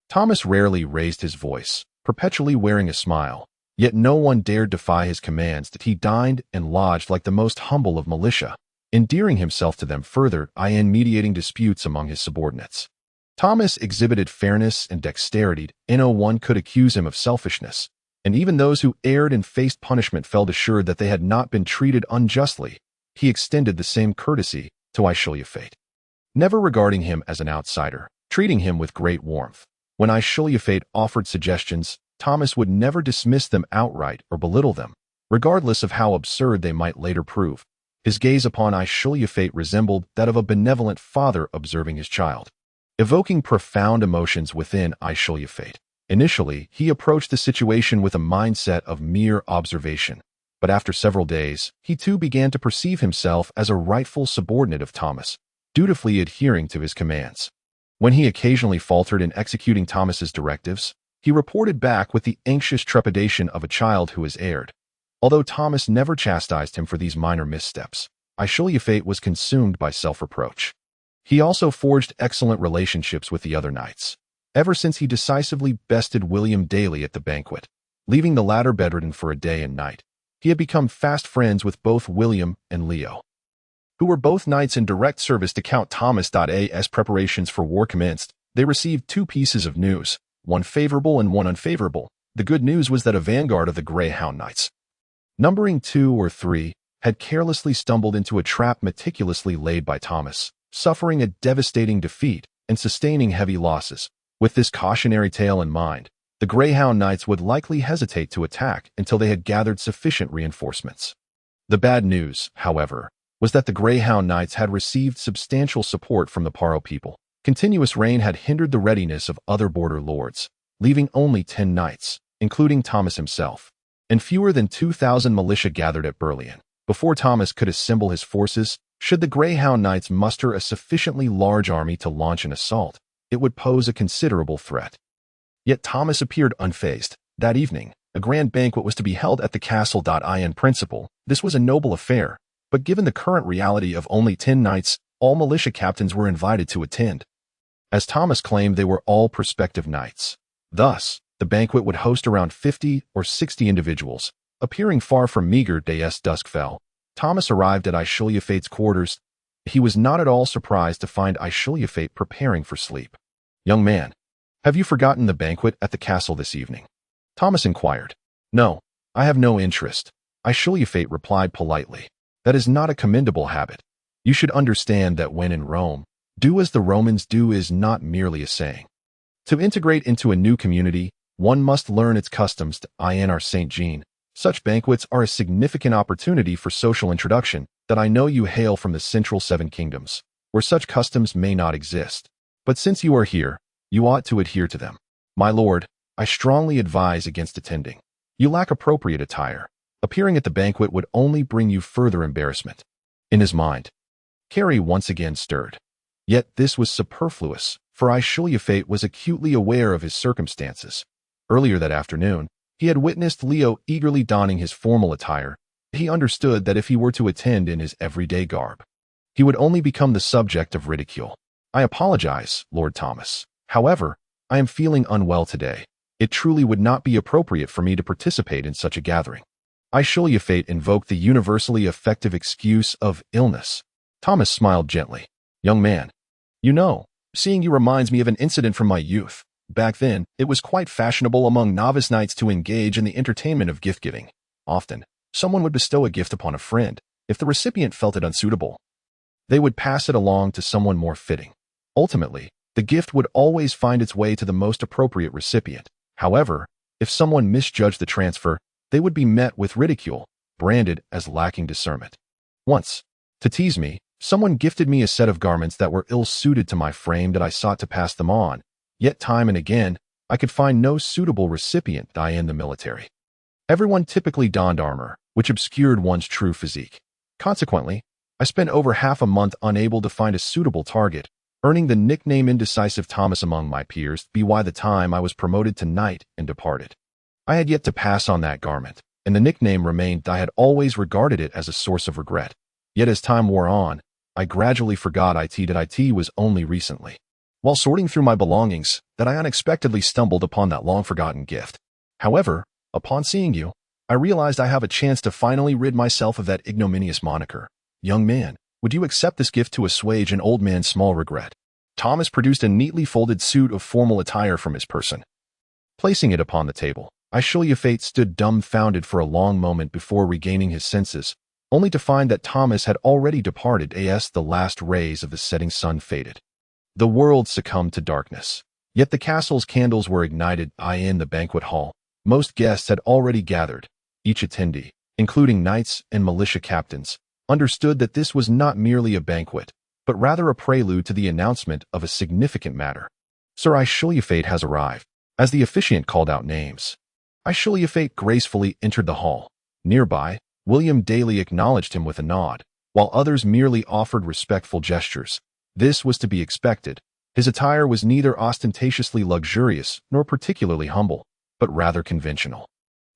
Thomas rarely raised his voice, perpetually wearing a smile, Yet no one dared defy his commands that he dined and lodged like the most humble of militia, endearing himself to them further in mediating disputes among his subordinates. Thomas exhibited fairness and dexterity, no one could accuse him of selfishness, and even those who erred and faced punishment felt assured that they had not been treated unjustly. He extended the same courtesy to Ashru Lathe, never regarding him as an outsider, treating him with great warmth. When Ashru Lathe offered suggestions, Thomas would never dismiss them outright or belittle them, regardless of how absurd they might later prove. His gaze upon Ashru Lathe resembled that of a benevolent father observing his child, evoking profound emotions within Ashru Lathe. Initially, he approached the situation with a mindset of mere observation, but after several days, he too began to perceive himself as a rightful subordinate of Thomas, dutifully adhering to his commands. When he occasionally faltered in executing Thomas's directives, he reported back with the anxious trepidation of a child who has erred. Although Thomas never chastised him for these minor missteps, Ashru Lathe was consumed by self-reproach. He also forged excellent relationships with the other knights, ever since he decisively bested William daily at the banquet, leaving the latter bedridden for a day and night. He had become fast friends with both William and Leo, who were both knights in direct service to Count Thomas. As preparations for war commenced, they received two pieces of news, one favorable and one unfavorable. The good news was that a vanguard of the Greyhound Knights, numbering 2 or 3, had carelessly stumbled into a trap meticulously laid by Thomas, suffering a devastating defeat and sustaining heavy losses. With this cautionary tale in mind, the Greyhound Knights would likely hesitate to attack until they had gathered sufficient reinforcements. The bad news, however, was that the Greyhound Knights had received substantial support from the Paro people. Continuous rain had hindered the readiness of other border lords, leaving only 10 knights, including Thomas himself, and fewer than 2,000 militia gathered at Berlin. Before Thomas could assemble his forces, should the Greyhound Knights muster a sufficiently large army to launch an assault, it would pose a considerable threat. Yet Thomas appeared unfazed. That evening, a grand banquet was to be held at the castle. In principle, this was a noble affair, but given the current reality of only 10 knights, all militia captains were invited to attend, as Thomas claimed they were all prospective knights. Thus, the banquet would host around 50 or 60 individuals, appearing far from meager. As dusk fell, Thomas arrived at Ashru Lathe's quarters. He was not at all surprised to find Ashru Lathe preparing for sleep. "Young man, have you forgotten the banquet at the castle this evening?" Thomas inquired. "No, I have no interest," Ashru Lathe replied politely. "That is not a commendable habit. You should understand that when in Rome, do as the Romans do is not merely a saying. To integrate into a new community, one must learn its customs. In our St. Jean, such banquets are a significant opportunity for social introduction. That I know you hail from the central 7 kingdoms, where such customs may not exist. But since you are here, you ought to adhere to them. My lord, I strongly advise against attending. You lack appropriate attire. Appearing at the banquet would only bring you further embarrassment." In his mind, Carrie once again stirred. Yet this was superfluous, for Ashru Lathe was acutely aware of his circumstances. Earlier that afternoon, he had witnessed Leo eagerly donning his formal attire. He understood that if he were to attend in his everyday garb, he would only become the subject of ridicule. "I apologize, Lord Thomas. However, I am feeling unwell today. It truly would not be appropriate for me to participate in such a gathering." Ashru Lathe invoked the universally effective excuse of illness. Thomas smiled gently. "Young man, you know, seeing you reminds me of an incident from my youth. Back then, it was quite fashionable among novice knights to engage in the entertainment of gift-giving. Often, someone would bestow a gift upon a friend. If the recipient felt it unsuitable, they would pass it along to someone more fitting. Ultimately, the gift would always find its way to the most appropriate recipient. However, if someone misjudged the transfer, they would be met with ridicule, branded as lacking discernment. Once, to tease me, someone gifted me a set of garments that were ill-suited to my frame that I sought to pass them on. Yet time and again, I could find no suitable recipient in the military. Everyone typically donned armor, which obscured one's true physique. Consequently, I spent over half a month unable to find a suitable target, earning the nickname Indecisive Thomas among my peers by the time I was promoted to knight and departed. I had yet to pass on that garment, and the nickname remained. I had always regarded it as a source of regret. Yet as time wore on, I gradually forgot it was only recently, while sorting through my belongings, that I unexpectedly stumbled upon that long-forgotten gift. However, Upon seeing you, I realized I have a chance to finally rid myself of that ignominious moniker. Young man, would you accept this gift to assuage an old man's small regret? Thomas produced a neatly folded suit of formal attire from his person. Placing it upon the table, Ashru Lathe stood dumbfounded for a long moment before regaining his senses, only to find that Thomas had already departed as the last rays of the setting sun faded. The world succumbed to darkness. Yet the castle's candles were ignited in the banquet hall. Most guests had already gathered. Each attendee, including knights and militia captains, understood that this was not merely a banquet, but rather a prelude to the announcement of a significant matter. Sir Ashru Lathe has arrived. As the officiant called out names, Ashru Lathe gracefully entered the hall. Nearby, William Daly acknowledged him with a nod, while others merely offered respectful gestures. This was to be expected. His attire was neither ostentatiously luxurious nor particularly humble, but rather conventional.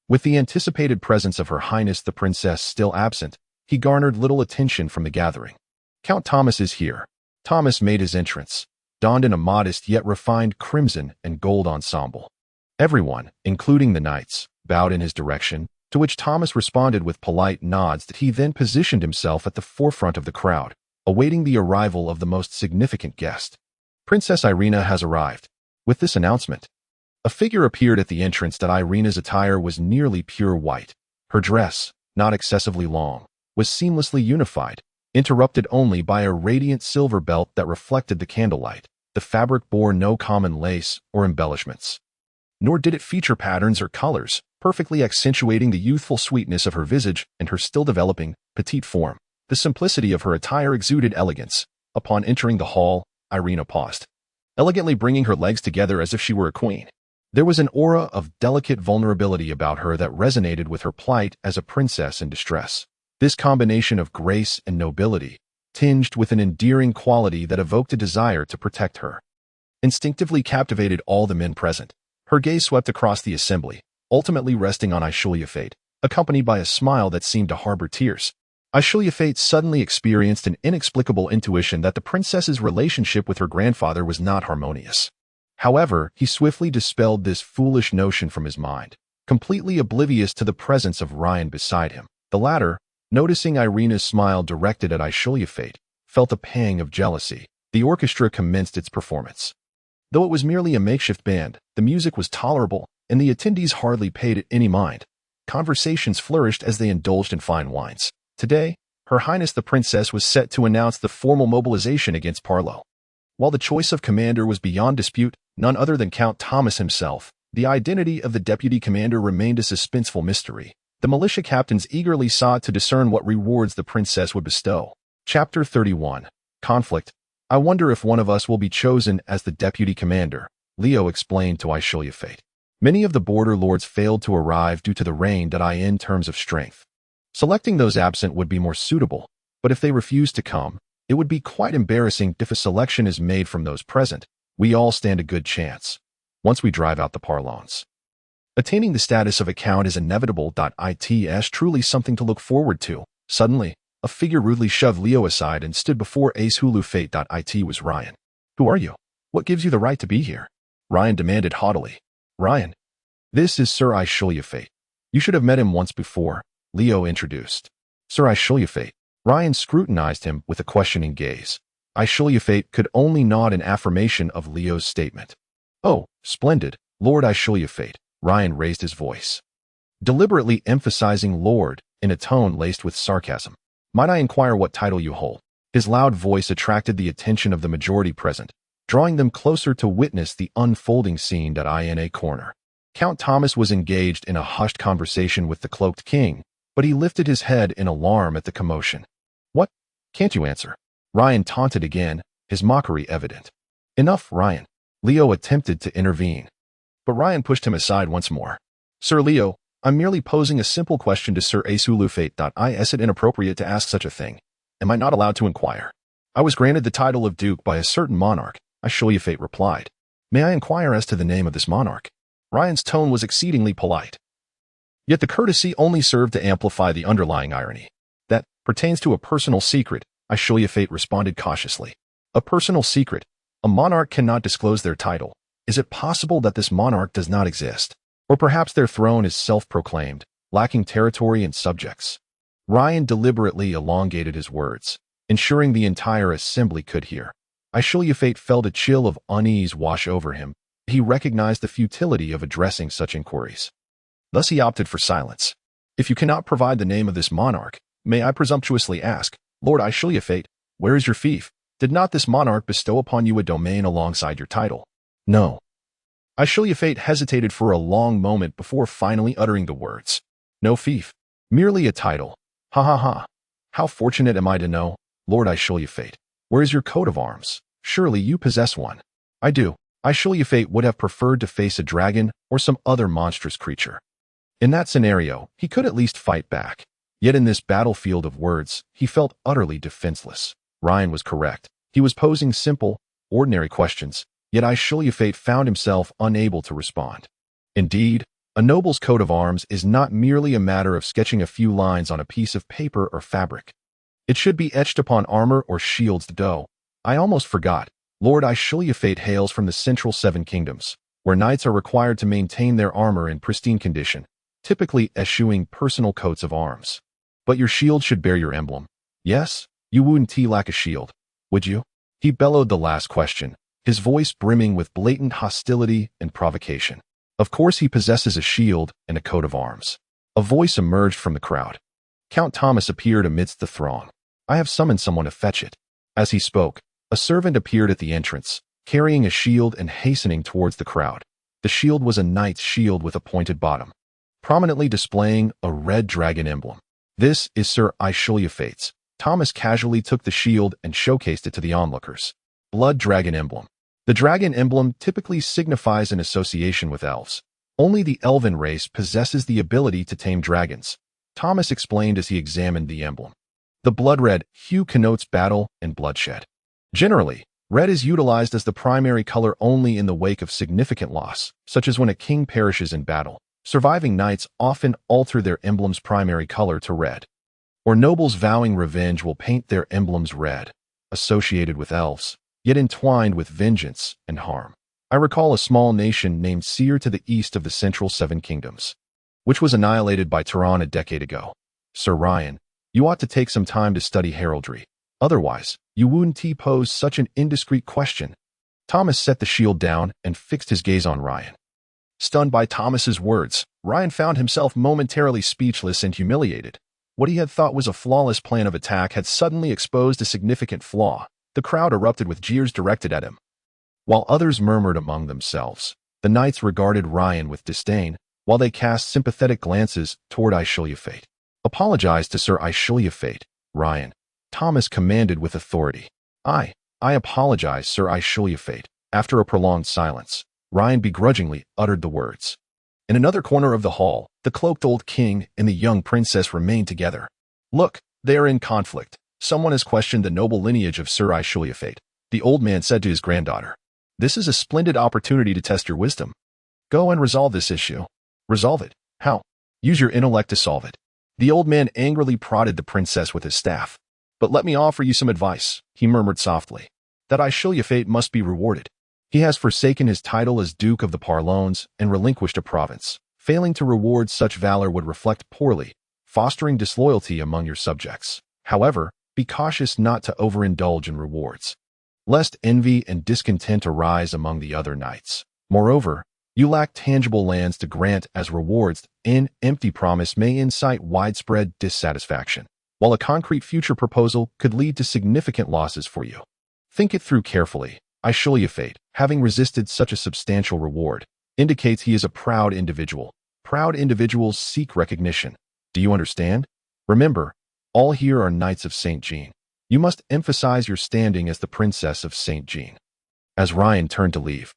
With the anticipated presence of Her Highness the Princess still absent, he garnered little attention from the gathering. Count Thomas is here. Thomas made his entrance, donned in a modest yet refined crimson and gold ensemble. Everyone, including the knights, bowed in his direction, to which Thomas responded with polite nods that he then positioned himself at the forefront of the crowd, awaiting the arrival of the most significant guest. Princess Irina has arrived. With this announcement, a figure appeared at the entrance. That Irina's attire was nearly pure white. Her dress, not excessively long, was seamlessly unified, interrupted only by a radiant silver belt that reflected the candlelight. The fabric bore no common lace or embellishments, nor did it feature patterns or colors, perfectly accentuating the youthful sweetness of her visage and her still-developing, petite form. The simplicity of her attire exuded elegance. Upon entering the hall, Irina paused, elegantly bringing her legs together as if she were a queen. There was an aura of delicate vulnerability about her that resonated with her plight as a princess in distress. This combination of grace and nobility, tinged with an endearing quality that evoked a desire to protect her, instinctively captivated all the men present. Her gaze swept across the assembly, ultimately resting on Ashru Lathe, accompanied by a smile that seemed to harbor tears. Ashru Lathe suddenly experienced an inexplicable intuition that the princess's relationship with her grandfather was not harmonious. However, he swiftly dispelled this foolish notion from his mind, completely oblivious to the presence of Ryan beside him. The latter, noticing Irina's smile directed at Ashru Lathe, felt a pang of jealousy. The orchestra commenced its performance. Though it was merely a makeshift band, the music was tolerable, and the attendees hardly paid it any mind. Conversations flourished as they indulged in fine wines. Today, Her Highness the Princess was set to announce the formal mobilization against Parlo. While the choice of commander was beyond dispute, none other than Count Thomas himself, the identity of the deputy commander remained a suspenseful mystery. The militia captains eagerly sought to discern what rewards the princess would bestow. Chapter 31. Conflict. I wonder if one of us will be chosen as the deputy commander, Leo explained to Ashru Lathe. Many of the border lords failed to arrive due to the rain. In terms of strength, selecting those absent would be more suitable, but if they refuse to come, it would be quite embarrassing. If a selection is made from those present, we all stand a good chance. Once we drive out the parlons, attaining the status of a count is inevitable. It's truly something to look forward to. Suddenly, a figure rudely shoved Leo aside and stood before Ashru Lathe. It was Ryan. Who are you? What gives you the right to be here? Ryan demanded haughtily. Ryan, this is Sir Ashru Lathe. You should have met him once before, Leo introduced. Sir Ashru Lathe. Ryan scrutinized him with a questioning gaze. Ashru Lathe could only nod in affirmation of Leo's statement. Oh, splendid, Lord Ashru Lathe. Ryan raised his voice, deliberately emphasizing Lord in a tone laced with sarcasm. Might I inquire what title you hold? His loud voice attracted the attention of the majority present, drawing them closer to witness the unfolding scene. In a corner, Count Thomas was engaged in a hushed conversation with the cloaked king, but he lifted his head in alarm at the commotion. What? Can't you answer? Ryan taunted again, his mockery evident. Enough, Ryan. Leo attempted to intervene, but Ryan pushed him aside once more. Sir Leo, I'm merely posing a simple question to Sir Ashru Lathe. Is it inappropriate to ask such a thing? Am I not allowed to inquire? I was granted the title of Duke by a certain monarch, Ashru Lathe replied. May I inquire as to the name of this monarch? Ryan's tone was exceedingly polite. Yet the courtesy only served to amplify the underlying irony. That pertains to a personal secret, Ashru Lathe responded cautiously. A personal secret? A monarch cannot disclose their title. Is it possible that this monarch does not exist? Or perhaps their throne is self-proclaimed, lacking territory and subjects. Ryan deliberately elongated his words, ensuring the entire assembly could hear. Ashru Lathe felt a chill of unease wash over him. He recognized the futility of addressing such inquiries. Thus he opted for silence. If you cannot provide the name of this monarch, may I presumptuously ask, Lord Ashru Lathe, where is your fief? Did not this monarch bestow upon you a domain alongside your title? No. Ashru Lathe hesitated for a long moment before finally uttering the words. No fief. Merely a title. Ha ha ha. How fortunate am I to know, Lord Ashru Lathe. Where is your coat of arms? Surely you possess one. I do. Ashru Lathe would have preferred to face a dragon or some other monstrous creature. In that scenario, he could at least fight back. Yet in this battlefield of words, he felt utterly defenseless. Ryan was correct. He was posing simple, ordinary questions, yet Ashru Lathe found himself unable to respond. Indeed, a noble's coat of arms is not merely a matter of sketching a few lines on a piece of paper or fabric. It should be etched upon armor or shields to do. I almost forgot. Lord Ashru Lathe hails from the central 7 kingdoms, where knights are required to maintain their armor in pristine condition, typically eschewing personal coats of arms. But your shield should bear your emblem. Yes, you wouldn't lack a shield, would you? He bellowed the last question, his voice brimming with blatant hostility and provocation. Of course he possesses a shield and a coat of arms. A voice emerged from the crowd. Count Thomas appeared amidst the throng. I have summoned someone to fetch it. As he spoke, a servant appeared at the entrance, carrying a shield and hastening towards the crowd. The shield was a knight's shield with a pointed bottom, prominently displaying a red dragon emblem. This is Sir Ashru Lathe's. Thomas casually took the shield and showcased it to the onlookers. Blood dragon emblem. The dragon emblem typically signifies an association with elves. Only the elven race possesses the ability to tame dragons, Thomas explained as he examined the emblem. The blood-red hue connotes battle and bloodshed. Generally, red is utilized as the primary color only in the wake of significant loss, such as when a king perishes in battle. Surviving knights often alter their emblem's primary color to red. Or nobles vowing revenge will paint their emblems red, associated with elves, yet entwined with vengeance and harm. I recall a small nation named Seir to the east of the central 7 kingdoms, which was annihilated by Tehran a decade ago. Sir Ryan, you ought to take some time to study heraldry. Otherwise, you wouldn't pose such an indiscreet question. Thomas set the shield down and fixed his gaze on Ryan. Stunned by Thomas's words, Ryan found himself momentarily speechless and humiliated. What he had thought was a flawless plan of attack had suddenly exposed a significant flaw. The crowd erupted with jeers directed at him. While others murmured among themselves, the knights regarded Ryan with disdain, while they cast sympathetic glances toward Ashru Lathe. Apologize to Sir Ashru Lathe, Ryan, Thomas commanded with authority. I apologize, Sir Ashru Lathe. After a prolonged silence, Ryan begrudgingly uttered the words. In another corner of the hall, the cloaked old king and the young princess remained together. Look, they are in conflict. Someone has questioned the noble lineage of Sir Ashru Lathe, the old man said to his granddaughter. This is a splendid opportunity to test your wisdom. Go and resolve this issue. Resolve it. How? Use your intellect to solve it. The old man angrily prodded the princess with his staff. But let me offer you some advice, he murmured softly. That Ashru Lathe must be rewarded. He has forsaken his title as Duke of the Parlones and relinquished a province. Failing to reward such valor would reflect poorly, fostering disloyalty among your subjects. However, be cautious not to overindulge in rewards, lest envy and discontent arise among the other knights. Moreover, you lack tangible lands to grant as rewards, and empty promise may incite widespread dissatisfaction, while a concrete future proposal could lead to significant losses for you. Think it through carefully. Ashru Lathe, having resisted such a substantial reward, indicates he is a proud individual. Proud individuals seek recognition. Do you understand? Remember, all here are knights of St. Jean. You must emphasize your standing as the princess of St. Jean. As Ryan turned to leave,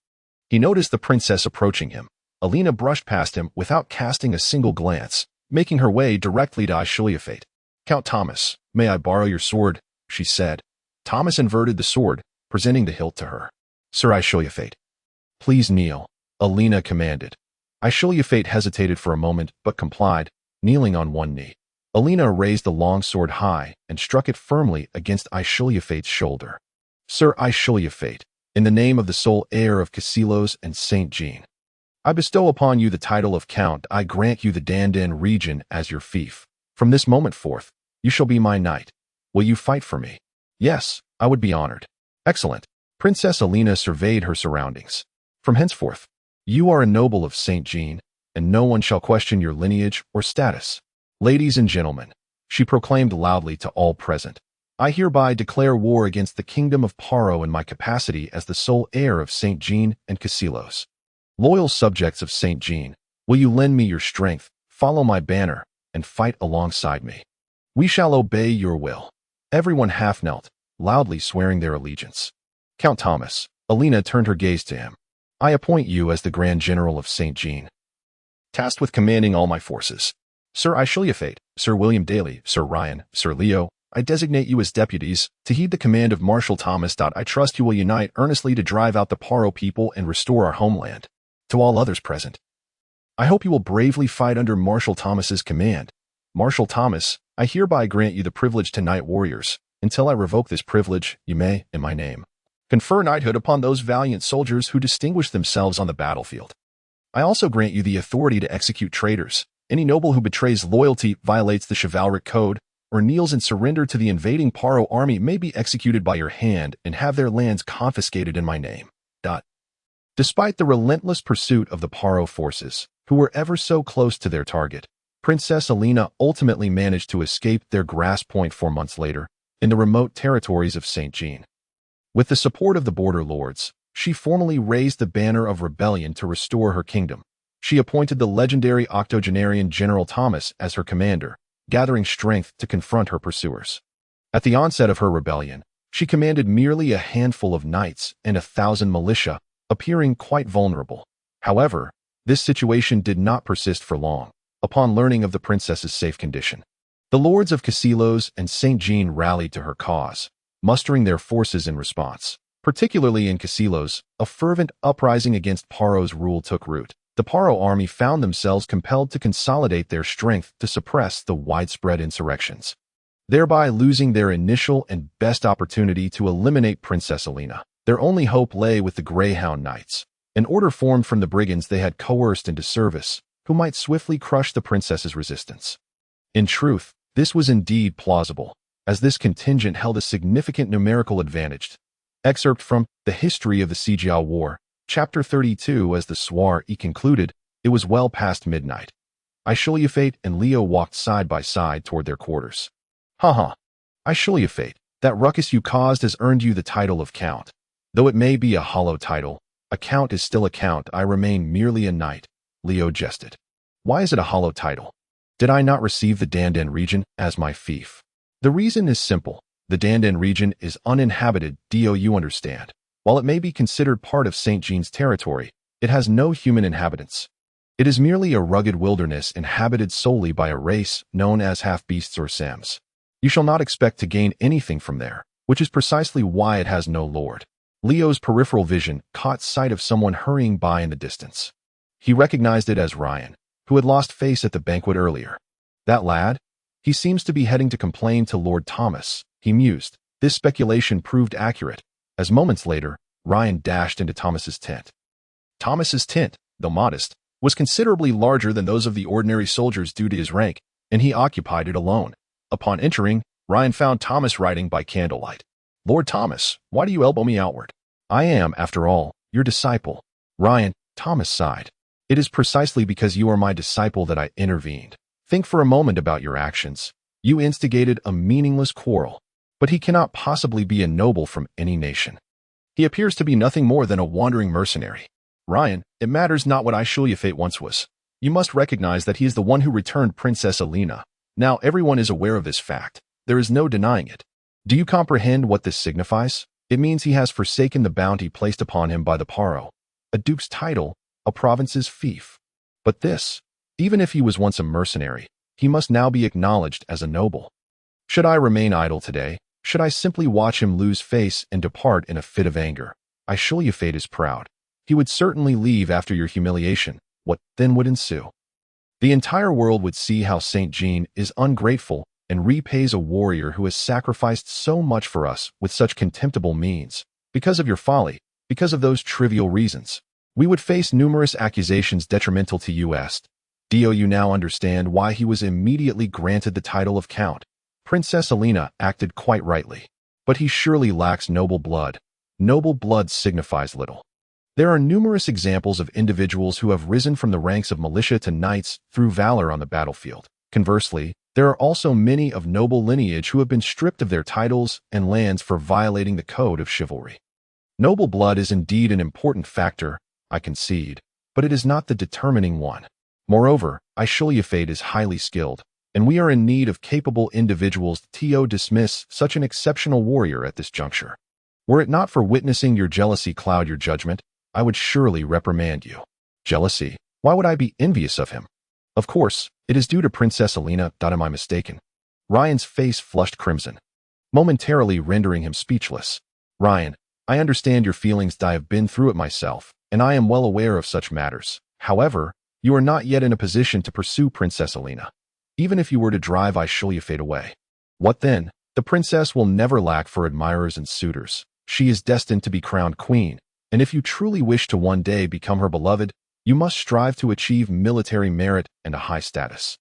he noticed the princess approaching him. Alina brushed past him without casting a single glance, making her way directly to Ashru Lathe. Count Thomas, may I borrow your sword? She said. Thomas inverted the sword, presenting the hilt to her. Sir Ashru Lathe. Please kneel, Alina commanded. Ashru Lathe hesitated for a moment but complied, kneeling on one knee. Alina raised the long sword high and struck it firmly against Ashru Lathe's shoulder. Sir Ashru Lathe, in the name of the sole heir of Casilos and St. Jean, I bestow upon you the title of Count. I grant you the Dandan region as your fief. From this moment forth, you shall be my knight. Will you fight for me? Yes, I would be honored. Excellent. Princess Alina surveyed her surroundings. From henceforth, you are a noble of St. Jean, and no one shall question your lineage or status. Ladies and gentlemen, she proclaimed loudly to all present, I hereby declare war against the kingdom of Paro in my capacity as the sole heir of St. Jean and Casilos. Loyal subjects of St. Jean, will you lend me your strength, follow my banner, and fight alongside me? We shall obey your will. Everyone half knelt, loudly swearing their allegiance. Count Thomas, Alina turned her gaze to him. I appoint you as the Grand General of St. Jean, tasked with commanding all my forces. Sir Ashru Lathe, Sir William Daly, Sir Ryan, Sir Leo, I designate you as deputies to heed the command of Marshal Thomas. I trust you will unite earnestly to drive out the Paro people and restore our homeland. To all others present, I hope you will bravely fight under Marshal Thomas's command. Marshal Thomas, I hereby grant you the privilege to knight warriors. Until I revoke this privilege, you may, in my name, confer knighthood upon those valiant soldiers who distinguish themselves on the battlefield. I also grant you the authority to execute traitors. Any noble who betrays loyalty, violates the chivalric code, or kneels in surrender to the invading Paro army may be executed by your hand and have their lands confiscated in my name. Despite the relentless pursuit of the Paro forces, who were ever so close to their target, Princess Alina ultimately managed to escape their grasp point 4 months later in the remote territories of St. Jean. With the support of the border lords, she formally raised the banner of rebellion to restore her kingdom. She appointed the legendary octogenarian General Thomas as her commander, gathering strength to confront her pursuers. At the onset of her rebellion, she commanded merely a handful of knights and 1,000 militia, appearing quite vulnerable. However, this situation did not persist for long. Upon learning of the princess's safe condition, the lords of Casilos and St. Jean rallied to her cause, mustering their forces in response. Particularly in Casilos, a fervent uprising against Paro's rule took root. The Paro army found themselves compelled to consolidate their strength to suppress the widespread insurrections, thereby losing their initial and best opportunity to eliminate Princess Alina. Their only hope lay with the Greyhound Knights, an order formed from the brigands they had coerced into service, who might swiftly crush the princess's resistance. In truth, this was indeed plausible, as this contingent held a significant numerical advantage. Excerpt from The History of the Sijia War, Chapter 32. As the soirée concluded, it was well past midnight. Ashru Lathe and Leo walked side by side toward their quarters. Ashru Lathe, that ruckus you caused has earned you the title of Count. Though it may be a hollow title, a count is still a count. I remain merely a knight, Leo jested. Why is it a hollow title? Did I not receive the Dandan region as my fief? The reason is simple. The Dandan region is uninhabited. You understand. While it may be considered part of St. Jean's territory, it has no human inhabitants. It is merely a rugged wilderness inhabited solely by a race known as half-beasts or Sams. You shall not expect to gain anything from there, which is precisely why it has no lord. Leo's peripheral vision caught sight of someone hurrying by in the distance. He recognized it as Ryan, who had lost face at the banquet earlier. That lad? He seems to be heading to complain to Lord Thomas, he mused. This speculation proved accurate, as moments later, Ryan dashed into Thomas's tent. Thomas's tent, though modest, was considerably larger than those of the ordinary soldiers due to his rank, and he occupied it alone. Upon entering, Ryan found Thomas writing by candlelight. Lord Thomas, why do you elbow me outward? I am, after all, your disciple. Ryan, Thomas sighed. It is precisely because you are my disciple that I intervened. Think for a moment about your actions. You instigated a meaningless quarrel, but he cannot possibly be a noble from any nation. He appears to be nothing more than a wandering mercenary. Ryan, it matters not what Ashru Lathe once was. You must recognize that he is the one who returned Princess Alina. Now everyone is aware of this fact. There is no denying it. Do you comprehend what this signifies? It means he has forsaken the bounty placed upon him by the Paro, a duke's title, a province's fief. But this, even if he was once a mercenary, he must now be acknowledged as a noble. Should I remain idle today? Should I simply watch him lose face and depart in a fit of anger? Ashru Lathe is proud. He would certainly leave after your humiliation. What then would ensue? The entire world would see how St. Jean is ungrateful and repays a warrior who has sacrificed so much for us with such contemptible means. Because of your folly, because of those trivial reasons, We would face numerous accusations detrimental to us. Do you now understand why he was immediately granted the title of Count? Princess Alina acted quite rightly. But he surely lacks noble blood. Noble blood signifies little. There are numerous examples of individuals who have risen from the ranks of militia to knights through valor on the battlefield. Conversely, there are also many of noble lineage who have been stripped of their titles and lands for violating the code of chivalry. Noble blood is indeed an important factor, I concede, but it is not the determining one. Moreover, Ashru Lathe is highly skilled, and we are in need of capable individuals to dismiss such an exceptional warrior at this juncture. Were it not for witnessing your jealousy cloud your judgment, I would surely reprimand you. Jealousy? Why would I be envious of him? Of course, it is due to Princess Alina. Am I mistaken? Ryan's face flushed crimson, momentarily rendering him speechless. Ryan, I understand your feelings. I have been through it myself, and I am well aware of such matters. However, you are not yet in a position to pursue Princess Alina. Even if you were to drive Ashru Lathe away. What then? The princess will never lack for admirers and suitors. She is destined to be crowned queen, and if you truly wish to one day become her beloved, you must strive to achieve military merit and a high status.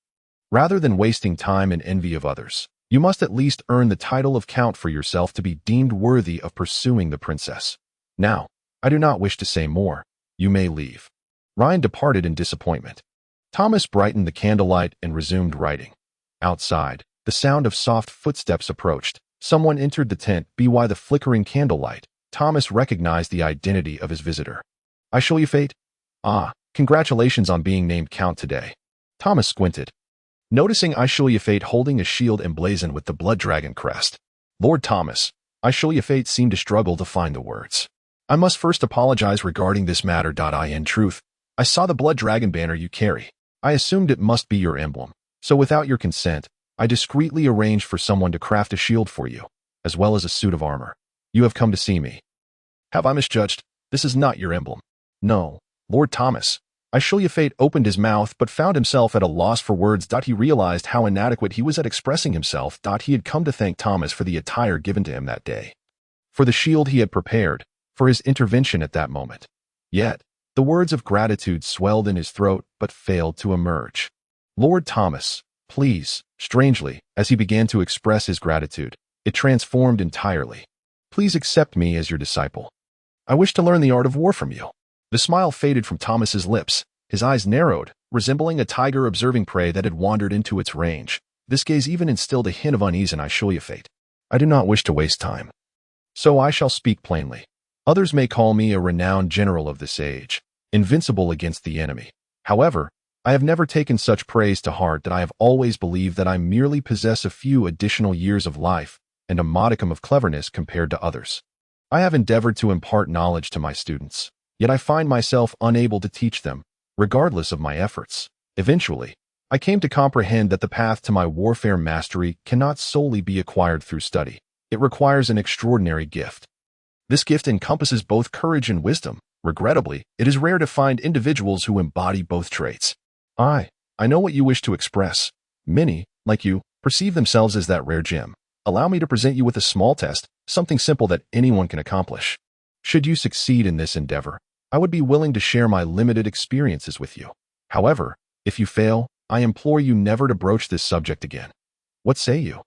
Rather than wasting time in envy of others, you must at least earn the title of Count for yourself to be deemed worthy of pursuing the princess. Now, I do not wish to say more. You may leave. Ryan departed in disappointment. Thomas brightened the candlelight and resumed writing. Outside, the sound of soft footsteps approached. Someone entered the tent. By the flickering candlelight, Thomas recognized the identity of his visitor. Ashru Lathe? Ah, congratulations on being named Count today. Thomas squinted, noticing Ashru Lathe holding a shield emblazoned with the blood dragon crest. Lord Thomas, Ashru Lathe seemed to struggle to find the words. I must first apologize regarding this matter. In truth, I saw the blood dragon banner you carry. I assumed it must be your emblem, so without your consent, I discreetly arranged for someone to craft a shield for you, as well as a suit of armor. You have come to see me. Have I misjudged? This is not your emblem. No, Lord Thomas. Ashru Lathe opened his mouth but found himself at a loss for words. He realized how inadequate he was at expressing himself. He had come to thank Thomas for the attire given to him that day, for the shield he had prepared, for his intervention at that moment. Yet, the words of gratitude swelled in his throat but failed to emerge. Lord Thomas, please. Strangely, as he began to express his gratitude, it transformed entirely. Please accept me as your disciple. I wish to learn the art of war from you. The smile faded from Thomas's lips. His eyes narrowed, resembling a tiger observing prey that had wandered into its range. This gaze even instilled a hint of unease in Ashru Lathe. I do not wish to waste time, so I shall speak plainly. Others may call me a renowned general of this age, invincible against the enemy. However, I have never taken such praise to heart. That I have always believed that I merely possess a few additional years of life and a modicum of cleverness compared to others. I have endeavored to impart knowledge to my students, yet I find myself unable to teach them, regardless of my efforts. Eventually, I came to comprehend that the path to my warfare mastery cannot solely be acquired through study. It requires an extraordinary gift. This gift encompasses both courage and wisdom. Regrettably, it is rare to find individuals who embody both traits. I know what you wish to express. Many, like you, perceive themselves as that rare gem. Allow me to present you with a small test, something simple that anyone can accomplish. Should you succeed in this endeavor, I would be willing to share my limited experiences with you. However, if you fail, I implore you never to broach this subject again. What say you?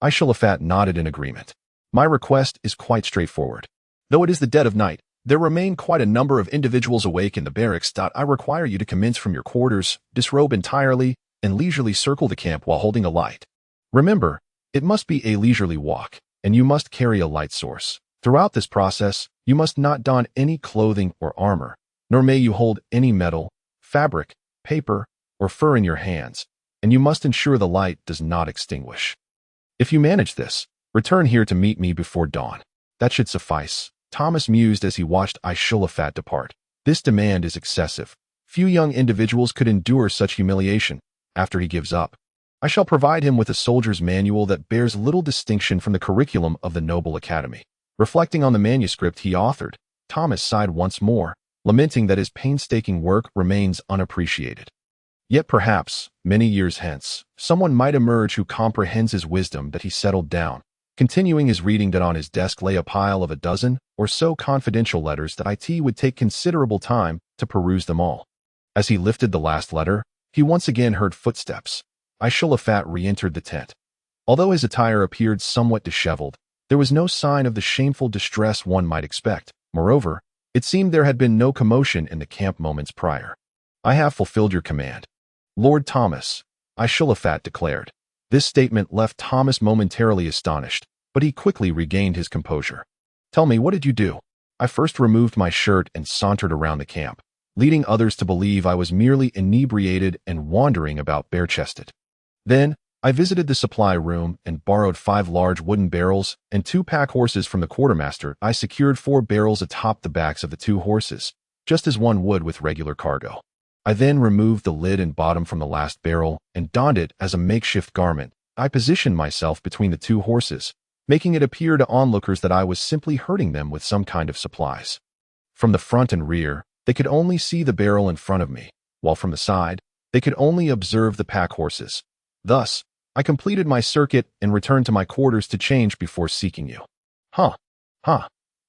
Ashru Lathe nodded in agreement. My request is quite straightforward. Though it is the dead of night, there remain quite a number of individuals awake in the barracks. I require you to commence from your quarters, disrobe entirely, and leisurely circle the camp while holding a light. Remember, it must be a leisurely walk, and you must carry a light source. Throughout this process, you must not don any clothing or armor, nor may you hold any metal, fabric, paper, or fur in your hands, and you must ensure the light does not extinguish. If you manage this, return here to meet me before dawn. That should suffice. Thomas mused as he watched Ashru Lathe depart. This demand is excessive. Few young individuals could endure such humiliation. After he gives up, I shall provide him with a soldier's manual that bears little distinction from the curriculum of the Noble Academy. Reflecting on the manuscript he authored, Thomas sighed once more, lamenting that his painstaking work remains unappreciated. Yet perhaps, many years hence, someone might emerge who comprehends his wisdom. That he settled down, Continuing his reading, that on his desk lay a pile of a dozen or so confidential letters that it would take considerable time to peruse them all. As he lifted the last letter, he once again heard footsteps. Ashru Lathe re-entered the tent. Although his attire appeared somewhat disheveled, there was no sign of the shameful distress one might expect. Moreover, it seemed there had been no commotion in the camp moments prior. "I have fulfilled your command, Lord Thomas," Ashru Lathe declared. This statement left Thomas momentarily astonished, but he quickly regained his composure. "Tell me, what did you do?" "I first removed my shirt and sauntered around the camp, leading others to believe I was merely inebriated and wandering about bare-chested. Then, I visited the supply room and borrowed 5 large wooden barrels and 2 pack horses from the quartermaster. I secured 4 barrels atop the backs of the 2 horses, just as one would with regular cargo. I then removed the lid and bottom from the last barrel and donned it as a makeshift garment. I positioned myself between the 2 horses, making it appear to onlookers that I was simply herding them with some kind of supplies. From the front and rear, they could only see the barrel in front of me, while from the side, they could only observe the pack horses. Thus, I completed my circuit and returned to my quarters to change before seeking you." Huh.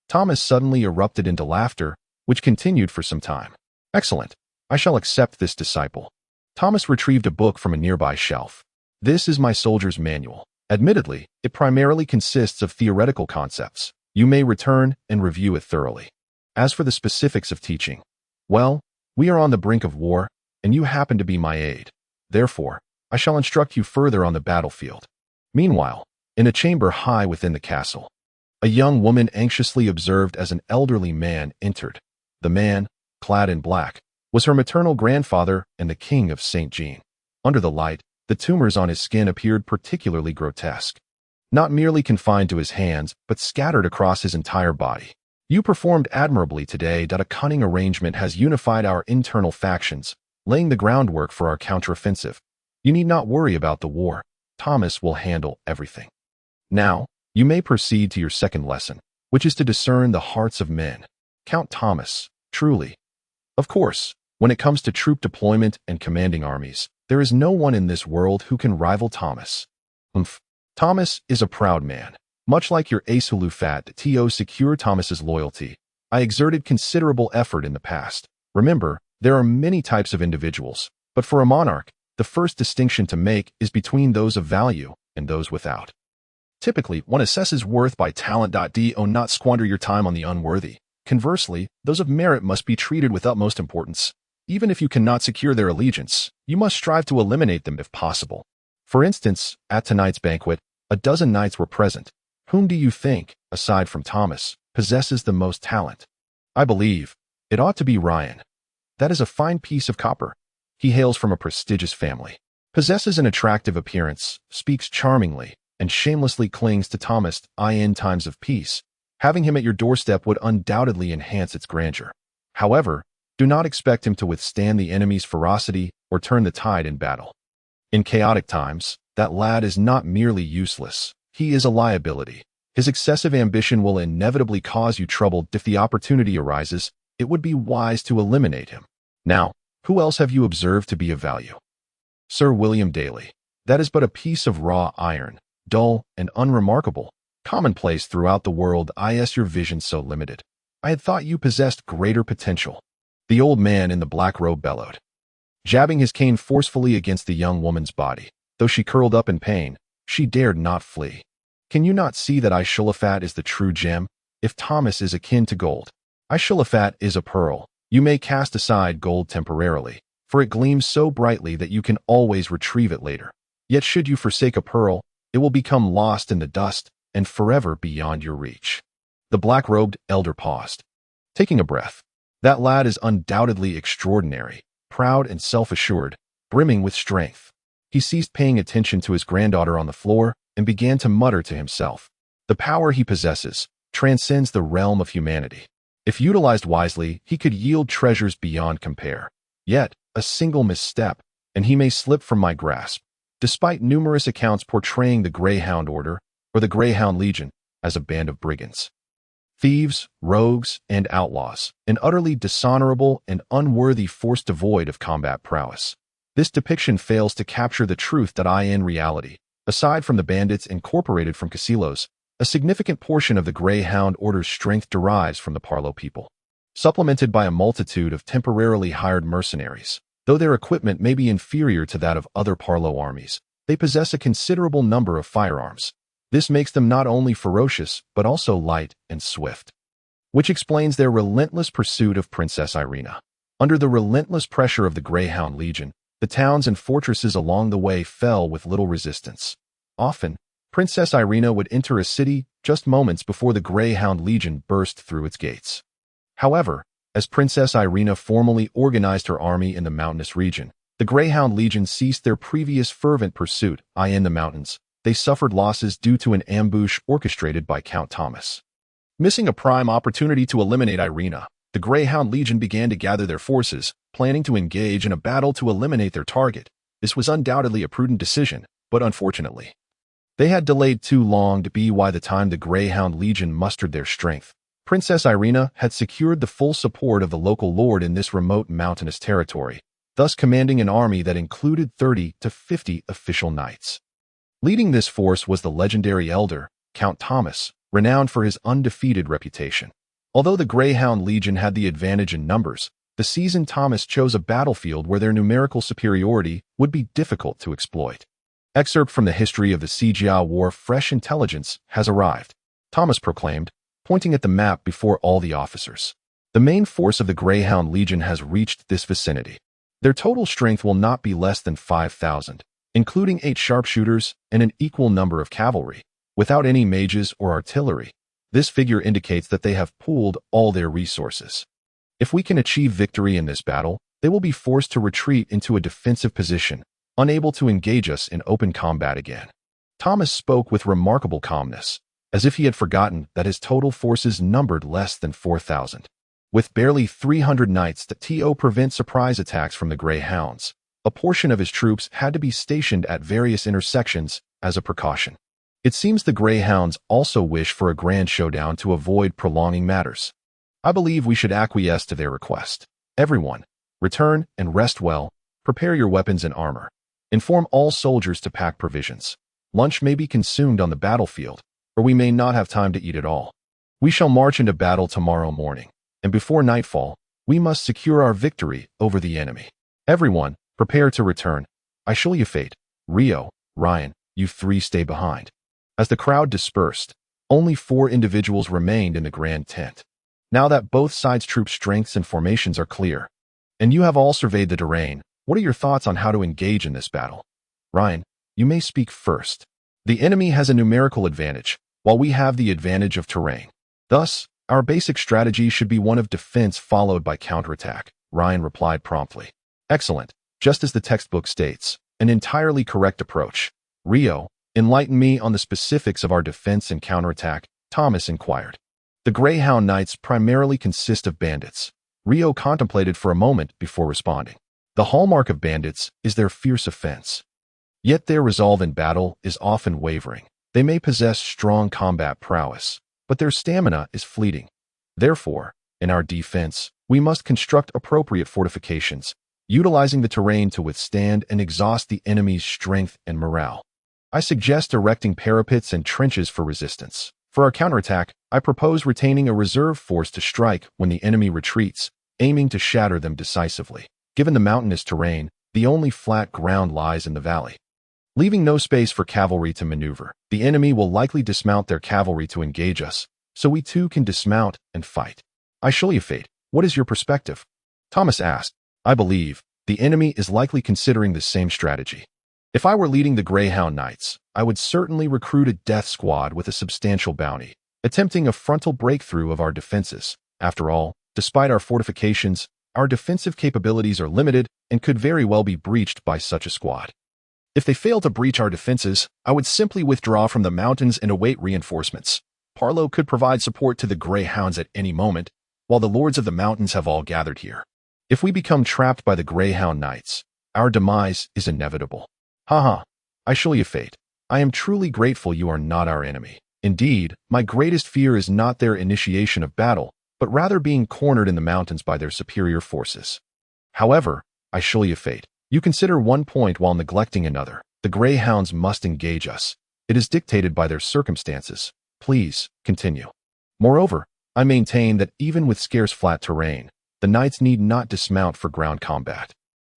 Thomas suddenly erupted into laughter, which continued for some time. "Excellent. I shall accept this disciple." Thomas retrieved a book from a nearby shelf. "This is my soldier's manual. Admittedly, it primarily consists of theoretical concepts. You may return and review it thoroughly. As for the specifics of teaching, well, we are on the brink of war, and you happen to be my aide. Therefore, I shall instruct you further on the battlefield." Meanwhile, in a chamber high within the castle, a young woman anxiously observed as an elderly man entered. The man, clad in black, was her maternal grandfather and the king of St. Jean. Under the light, the tumors on his skin appeared particularly grotesque, not merely confined to his hands, but scattered across his entire body. "You performed admirably today. A cunning arrangement has unified our internal factions, laying the groundwork for our counteroffensive. You need not worry about the war. Thomas will handle everything. Now, you may proceed to your second lesson, which is to discern the hearts of men. Count Thomas, truly. Of course, when it comes to troop deployment and commanding armies, there is no one in this world who can rival Thomas. Thomas is a proud man. Much like your Ashru Lathe to secure Thomas's loyalty, I exerted considerable effort in the past. Remember, there are many types of individuals, but for a monarch, the first distinction to make is between those of value and those without. Typically, one assesses worth by talent. Do not squander your time on the unworthy. Conversely, those of merit must be treated with utmost importance. Even if you cannot secure their allegiance, you must strive to eliminate them if possible. For instance, at tonight's banquet, a dozen knights were present. Whom do you think, aside from Thomas, possesses the most talent? I believe it ought to be Ryan. That is a fine piece of copper. He hails from a prestigious family, possesses an attractive appearance, speaks charmingly, and shamelessly clings to Thomas in times of peace. Having him at your doorstep would undoubtedly enhance its grandeur. However, do not expect him to withstand the enemy's ferocity or turn the tide in battle. In chaotic times, that lad is not merely useless, he is a liability. His excessive ambition will inevitably cause you trouble. If the opportunity arises, it would be wise to eliminate him. Now, who else have you observed to be of value? Sir William Daly. That is but a piece of raw iron, dull and unremarkable, commonplace throughout the world. Your vision so limited. I had thought you possessed greater potential. The old man in the black robe bellowed, jabbing his cane forcefully against the young woman's body. Though she curled up in pain, she dared not flee. Can you not see that Ashru Lathe is the true gem? If Thomas is akin to gold, Ashru Lathe is a pearl. You may cast aside gold temporarily, for it gleams so brightly that you can always retrieve it later. Yet should you forsake a pearl, it will become lost in the dust and forever beyond your reach. The black-robed elder paused, taking a breath. That lad is undoubtedly extraordinary, proud and self-assured, brimming with strength. He ceased paying attention to his granddaughter on the floor and began to mutter to himself. The power he possesses transcends the realm of humanity. If utilized wisely, he could yield treasures beyond compare. Yet, a single misstep, and he may slip from my grasp, despite numerous accounts portraying the Greyhound Order, or the Greyhound Legion, as a band of brigands, thieves, rogues, and outlaws, an utterly dishonorable and unworthy force devoid of combat prowess. This depiction fails to capture the truth that in reality, aside from the bandits incorporated from Casilos, A significant portion of the Greyhound Order's strength derives from the Parlo people, supplemented by a multitude of temporarily hired mercenaries. Though their equipment may be inferior to that of other Parlo armies, they possess a considerable number of firearms. This makes them not only ferocious, but also light and swift, which explains their relentless pursuit of Princess Irina. Under the relentless pressure of the Greyhound Legion, the towns and fortresses along the way fell with little resistance. Often, Princess Irina would enter a city just moments before the Greyhound Legion burst through its gates. However, as Princess Irina formally organized her army in the mountainous region, the Greyhound Legion ceased their previous fervent pursuit. In the mountains, they suffered losses due to an ambush orchestrated by Count Thomas. Missing a prime opportunity to eliminate Irina, the Greyhound Legion began to gather their forces, planning to engage in a battle to eliminate their target. This was undoubtedly a prudent decision, but unfortunately, they had delayed too long to be by the time the Greyhound Legion mustered their strength. Princess Irina had secured the full support of the local lord in this remote mountainous territory, thus commanding an army that included 30 to 50 official knights. Leading this force was the legendary elder, Count Thomas, renowned for his undefeated reputation. Although the Greyhound Legion had the advantage in numbers, the seasoned Thomas chose a battlefield where their numerical superiority would be difficult to exploit. Excerpt from the history of the Sijia War. Fresh intelligence has arrived, Thomas proclaimed, pointing at the map before all the officers. The main force of the Greyhound Legion has reached this vicinity. Their total strength will not be less than 5,000, including 8 sharpshooters and an equal number of cavalry, without any mages or artillery. This figure indicates that they have pooled all their resources. If we can achieve victory in this battle, they will be forced to retreat into a defensive position, unable to engage us in open combat again. Thomas spoke with remarkable calmness, as if he had forgotten that his total forces numbered less than 4,000. With barely 300 knights to prevent surprise attacks from the Greyhounds, a portion of his troops had to be stationed at various intersections as a precaution. It seems the Greyhounds also wish for a grand showdown to avoid prolonging matters. I believe we should acquiesce to their request. Everyone, return and rest well, prepare your weapons and armor. Inform all soldiers to pack provisions. Lunch may be consumed on the battlefield, or we may not have time to eat at all. We shall march into battle tomorrow morning, and before nightfall, we must secure our victory over the enemy. Everyone, prepare to return. I shall you fate. Rio, Ryan, you 3 stay behind. As the crowd dispersed, only 4 individuals remained in the grand tent. Now that both sides' troop strengths and formations are clear, and you have all surveyed the terrain, what are your thoughts on how to engage in this battle? Ryan, you may speak first. The enemy has a numerical advantage, while we have the advantage of terrain. Thus, our basic strategy should be one of defense followed by counterattack, Ryan replied promptly. Excellent, just as the textbook states, an entirely correct approach. Rio, enlighten me on the specifics of our defense and counterattack, Thomas inquired. The Greyhound Knights primarily consist of bandits. Rio contemplated for a moment before responding. The hallmark of bandits is their fierce offense. Yet their resolve in battle is often wavering. They may possess strong combat prowess, but their stamina is fleeting. Therefore, in our defense, we must construct appropriate fortifications, utilizing the terrain to withstand and exhaust the enemy's strength and morale. I suggest erecting parapets and trenches for resistance. For our counterattack, I propose retaining a reserve force to strike when the enemy retreats, aiming to shatter them decisively. Given the mountainous terrain, the only flat ground lies in the valley. Leaving no space for cavalry to maneuver, the enemy will likely dismount their cavalry to engage us, so we too can dismount and fight. I shall you fate. What is your perspective? Thomas asked. I believe the enemy is likely considering the same strategy. If I were leading the Greyhound Knights, I would certainly recruit a death squad with a substantial bounty, attempting a frontal breakthrough of our defenses. After all, despite our fortifications, our defensive capabilities are limited and could very well be breached by such a squad. If they fail to breach our defenses, I would simply withdraw from the mountains and await reinforcements. Parlo could provide support to the Greyhounds at any moment, while the lords of the mountains have all gathered here. If we become trapped by the Greyhound Knights, our demise is inevitable. Haha, I shall you fate. I am truly grateful you are not our enemy. Indeed, my greatest fear is not their initiation of battle, but rather being cornered in the mountains by their superior forces. However, I shall you fate. You consider one point while neglecting another. The Greyhounds must engage us. It is dictated by their circumstances. Please, continue. Moreover, I maintain that even with scarce flat terrain, the knights need not dismount for ground combat.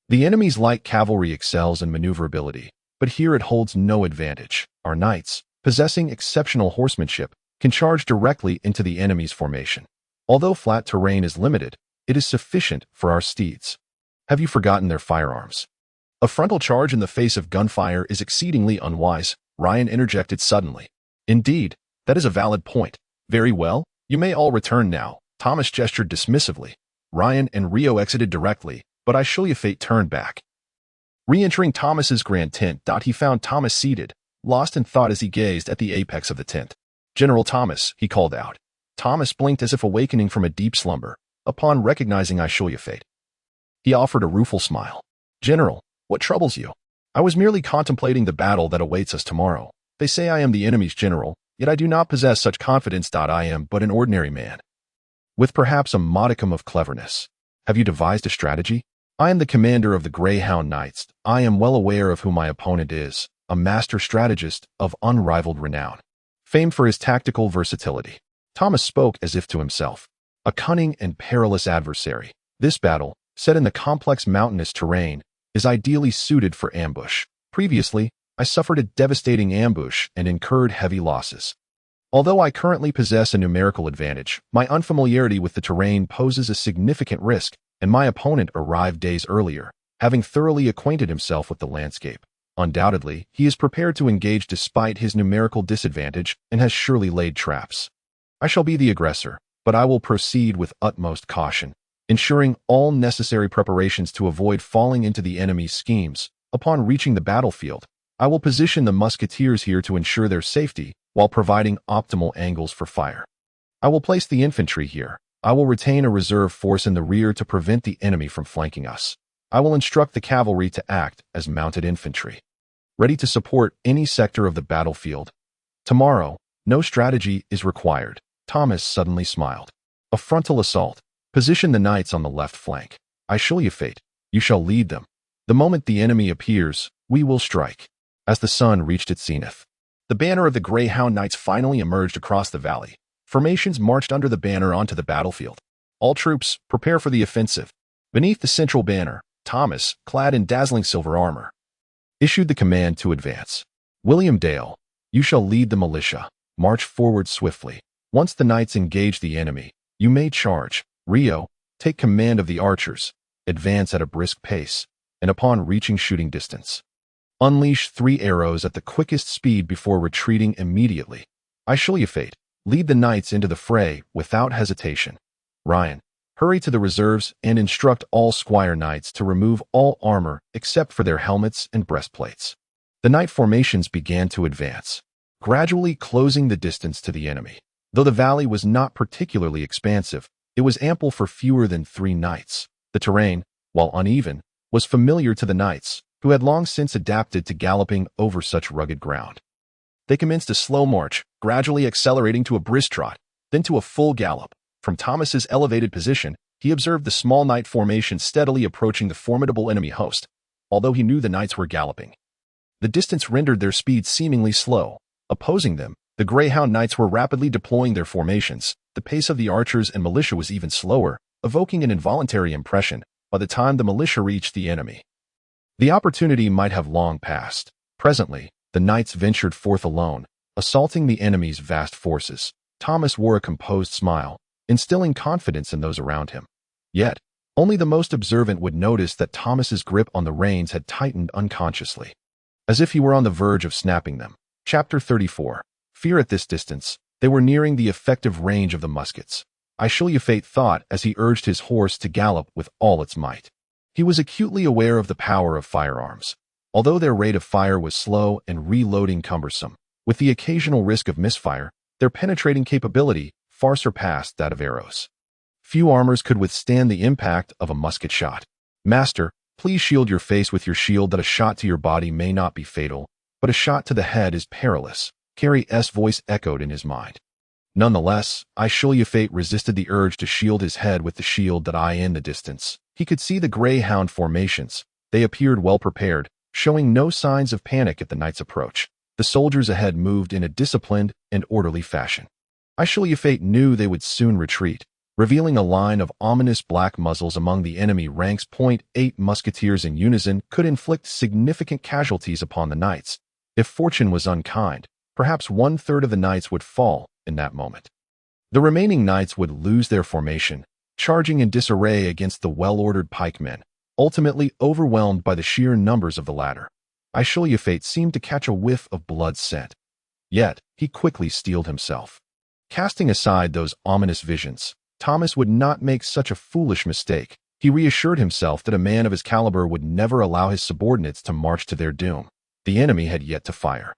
The enemy's light cavalry excels in maneuverability, but here it holds no advantage. Our knights, possessing exceptional horsemanship, can charge directly into the enemy's formation. Although flat terrain is limited, it is sufficient for our steeds. Have you forgotten their firearms? A frontal charge in the face of gunfire is exceedingly unwise, Ryan interjected suddenly. Indeed, that is a valid point. Very well, you may all return now. Thomas gestured dismissively. Ryan and Rio exited directly, but Ashru Lathe turned back. Re-entering Thomas's grand tent, he found Thomas seated, lost in thought as he gazed at the apex of the tent. General Thomas, he called out. Thomas blinked as if awakening from a deep slumber, upon recognizing Ashru Lathe. He offered a rueful smile. General, what troubles you? I was merely contemplating the battle that awaits us tomorrow. They say I am the enemy's general, yet I do not possess such confidence. I am but an ordinary man, with perhaps a modicum of cleverness. Have you devised a strategy? I am the commander of the Greyhound Knights. I am well aware of who my opponent is, a master strategist of unrivaled renown, famed for his tactical versatility. Thomas spoke as if to himself. A cunning and perilous adversary. This battle, set in the complex mountainous terrain, is ideally suited for ambush. Previously, I suffered a devastating ambush and incurred heavy losses. Although I currently possess a numerical advantage, my unfamiliarity with the terrain poses a significant risk, and my opponent arrived days earlier, having thoroughly acquainted himself with the landscape. Undoubtedly, he is prepared to engage despite his numerical disadvantage and has surely laid traps. I shall be the aggressor, but I will proceed with utmost caution, ensuring all necessary preparations to avoid falling into the enemy's schemes. Upon reaching the battlefield, I will position the musketeers here to ensure their safety while providing optimal angles for fire. I will place the infantry here. I will retain a reserve force in the rear to prevent the enemy from flanking us. I will instruct the cavalry to act as mounted infantry, ready to support any sector of the battlefield. Tomorrow, no strategy is required. Thomas suddenly smiled. A frontal assault. Position the knights on the left flank. Ashru Lathe, you shall lead them. The moment the enemy appears, we will strike. As the sun reached its zenith, the banner of the Greyhound Knights finally emerged across the valley. Formations marched under the banner onto the battlefield. All troops, prepare for the offensive. Beneath the central banner, Thomas, clad in dazzling silver armor, issued the command to advance. William Dale, you shall lead the militia. March forward swiftly. Once the knights engage the enemy, you may charge. Rio, take command of the archers. Advance at a brisk pace, and upon reaching shooting distance, unleash 3 arrows at the quickest speed before retreating immediately. Ashru Lathe, lead the knights into the fray without hesitation. Ryan, hurry to the reserves and instruct all squire knights to remove all armor except for their helmets and breastplates. The knight formations began to advance, gradually closing the distance to the enemy. Though the valley was not particularly expansive, it was ample for fewer than 3 knights. The terrain, while uneven, was familiar to the knights, who had long since adapted to galloping over such rugged ground. They commenced a slow march, gradually accelerating to a brisk trot, then to a full gallop. From Thomas's elevated position, he observed the small knight formation steadily approaching the formidable enemy host, although he knew the knights were galloping. The distance rendered their speed seemingly slow. Opposing them, the Greyhound Knights were rapidly deploying their formations. The pace of the archers and militia was even slower, evoking an involuntary impression by the time the militia reached the enemy. The opportunity might have long passed. Presently, the knights ventured forth alone, assaulting the enemy's vast forces. Thomas wore a composed smile, instilling confidence in those around him. Yet, only the most observant would notice that Thomas's grip on the reins had tightened unconsciously, as if he were on the verge of snapping them. Chapter 34. Fear. At this distance, they were nearing the effective range of the muskets. Ashru Lathe thought as he urged his horse to gallop with all its might. He was acutely aware of the power of firearms. Although their rate of fire was slow and reloading cumbersome, with the occasional risk of misfire, their penetrating capability far surpassed that of arrows. Few armors could withstand the impact of a musket shot. Master, please shield your face with your shield. That a shot to your body may not be fatal, but a shot to the head is perilous. Carrie's voice echoed in his mind. Nonetheless, Ashru Lathe resisted the urge to shield his head with the shield. In the distance, he could see the Greyhound formations. They appeared well prepared, showing no signs of panic at the knight's approach. The soldiers ahead moved in a disciplined and orderly fashion. Ashru Lathe knew they would soon retreat, revealing a line of ominous black muzzles among the enemy ranks. 8 musketeers in unison could inflict significant casualties upon the knights. If fortune was unkind, perhaps 1/3 of the knights would fall in that moment. The remaining knights would lose their formation, charging in disarray against the well-ordered pikemen, ultimately overwhelmed by the sheer numbers of the latter. Ashru Lathe seemed to catch a whiff of blood scent. Yet, he quickly steeled himself. Casting aside those ominous visions, Thomas would not make such a foolish mistake. He reassured himself that a man of his caliber would never allow his subordinates to march to their doom. The enemy had yet to fire.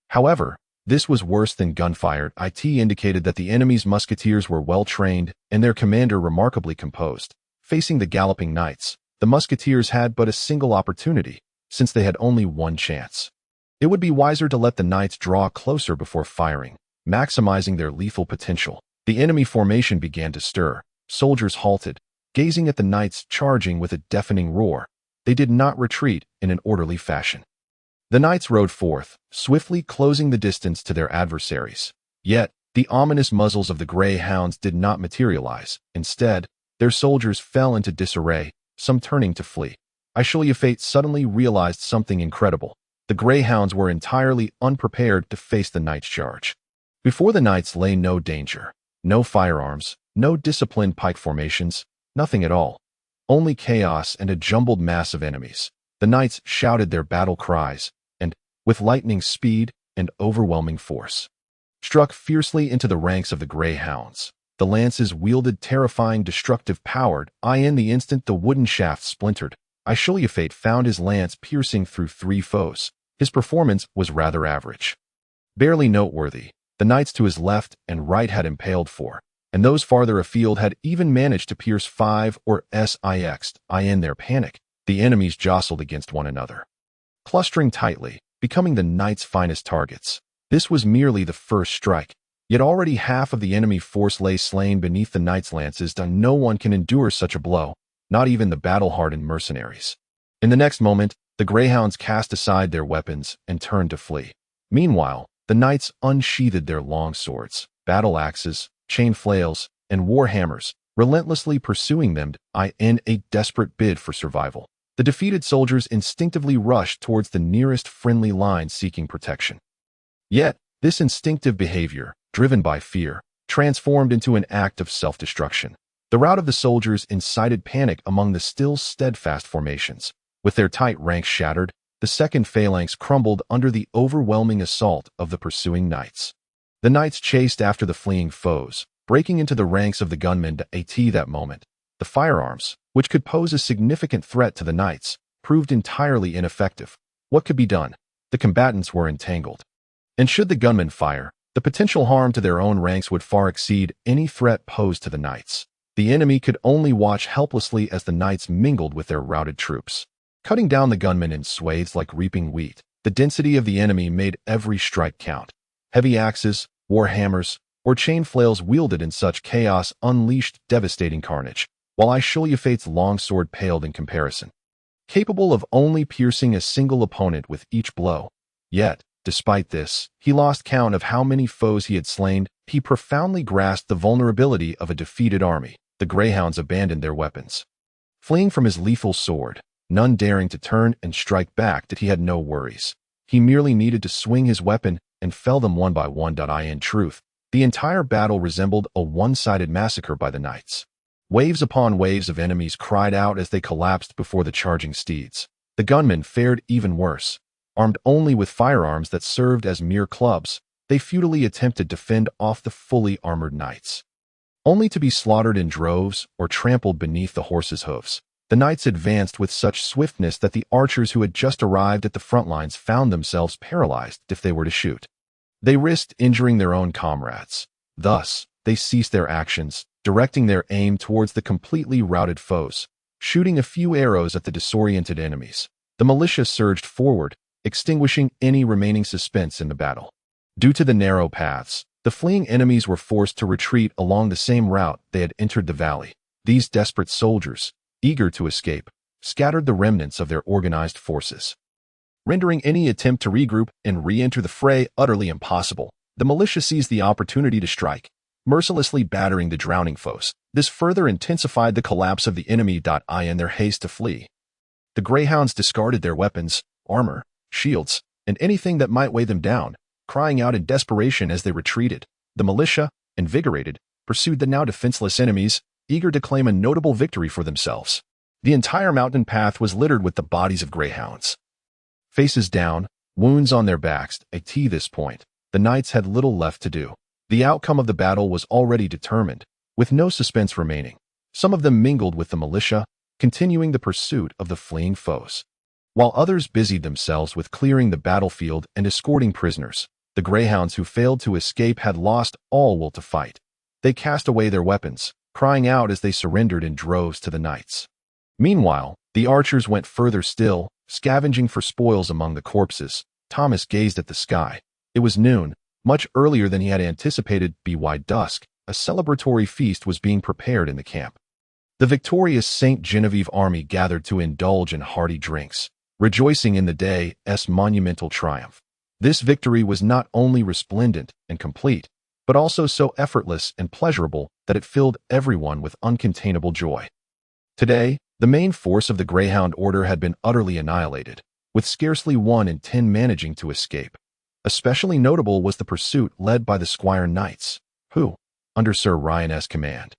However, this was worse than gunfire. It indicated that the enemy's musketeers were well-trained and their commander remarkably composed. Facing the galloping knights, the musketeers had but a single opportunity, since they had only one chance. It would be wiser to let the knights draw closer before firing, maximizing their lethal potential. The enemy formation began to stir. Soldiers halted, gazing at the knights charging with a deafening roar. They did not retreat in an orderly fashion. The knights rode forth, swiftly closing the distance to their adversaries. Yet, the ominous muzzles of the grey hounds did not materialize. Instead, their soldiers fell into disarray, some turning to flee. Ashru Lathe suddenly realized something incredible. The grey hounds were entirely unprepared to face the knights' charge. Before the knights lay no danger. No firearms, no disciplined pike formations, nothing at all. Only chaos and a jumbled mass of enemies. The knights shouted their battle cries, and, with lightning speed and overwhelming force, struck fiercely into the ranks of the grey hounds. The lances wielded terrifying destructive power. In the instant the wooden shaft splintered, Ashru Lathe found his lance piercing through 3 foes. His performance was rather average. Barely noteworthy. The knights to his left and right had impaled 4, and those farther afield had even managed to pierce 5 or 6. In their panic, the enemies jostled against one another, clustering tightly, becoming the knights' finest targets. This was merely the first strike, yet already half of the enemy force lay slain beneath the knights' lances. No one can endure such a blow, not even the battle-hardened mercenaries. In the next moment, the greyhounds cast aside their weapons and turned to flee. Meanwhile, the knights unsheathed their long swords, battle axes, chain flails, and war hammers, relentlessly pursuing them in a desperate bid for survival. The defeated soldiers instinctively rushed towards the nearest friendly line seeking protection. Yet, this instinctive behavior, driven by fear, transformed into an act of self-destruction. The rout of the soldiers incited panic among the still steadfast formations. With their tight ranks shattered, the second phalanx crumbled under the overwhelming assault of the pursuing knights. The knights chased after the fleeing foes, breaking into the ranks of the gunmen. At that moment, the firearms, which could pose a significant threat to the knights, proved entirely ineffective. What could be done? The combatants were entangled. And should the gunmen fire, the potential harm to their own ranks would far exceed any threat posed to the knights. The enemy could only watch helplessly as the knights mingled with their routed troops, cutting down the gunmen in swathes like reaping wheat. The density of the enemy made every strike count. Heavy axes, war hammers, or chain flails wielded in such chaos unleashed devastating carnage, while Ashru Lathe's long sword paled in comparison, capable of only piercing a single opponent with each blow. Yet, despite this, he lost count of how many foes he had slain. He profoundly grasped the vulnerability of a defeated army. The greyhounds abandoned their weapons, fleeing from his lethal sword, none daring to turn and strike back. That he had no worries. He merely needed to swing his weapon and fell them one by one. In truth, the entire battle resembled a one-sided massacre by the knights. Waves upon waves of enemies cried out as they collapsed before the charging steeds. The gunmen fared even worse. Armed only with firearms that served as mere clubs, they futilely attempted to fend off the fully armored knights, only to be slaughtered in droves or trampled beneath the horses' hooves. The knights advanced with such swiftness that the archers who had just arrived at the front lines found themselves paralyzed if they were to shoot. They risked injuring their own comrades. Thus, they ceased their actions, directing their aim towards the completely routed foes, shooting a few arrows at the disoriented enemies. The militia surged forward, extinguishing any remaining suspense in the battle. Due to the narrow paths, the fleeing enemies were forced to retreat along the same route they had entered the valley. These desperate soldiers, eager to escape, scattered the remnants of their organized forces. rendering any attempt to regroup and re-enter the fray utterly impossible. The militia seized the opportunity to strike, mercilessly battering the drowning foes. This further intensified the collapse of the enemy in their haste to flee. The greyhounds discarded their weapons, armor, shields, and anything that might weigh them down, crying out in desperation as they retreated. The militia, invigorated, pursued the now defenseless enemies, eager to claim a notable victory for themselves. The entire mountain path was littered with the bodies of greyhounds. Faces down, wounds on their backs. At this point, the knights had little left to do. The outcome of the battle was already determined, with no suspense remaining. Some of them mingled with the militia, continuing the pursuit of the fleeing foes, while others busied themselves with clearing the battlefield and escorting prisoners. The greyhounds who failed to escape had lost all will to fight. They cast away their weapons, crying out as they surrendered in droves to the knights. Meanwhile, the archers went further still, scavenging for spoils among the corpses. Thomas gazed at the sky. It was noon, much earlier than he had anticipated. By dusk, a celebratory feast was being prepared in the camp. The victorious St. Genevieve army gathered to indulge in hearty drinks, rejoicing in the day's monumental triumph. This victory was not only resplendent and complete, but also so effortless and pleasurable that it filled everyone with uncontainable joy. Today, the main force of the Greyhound Order had been utterly annihilated, with scarcely 1 in 10 managing to escape. Especially notable was the pursuit led by the Squire Knights, who, under Sir Ryan's command,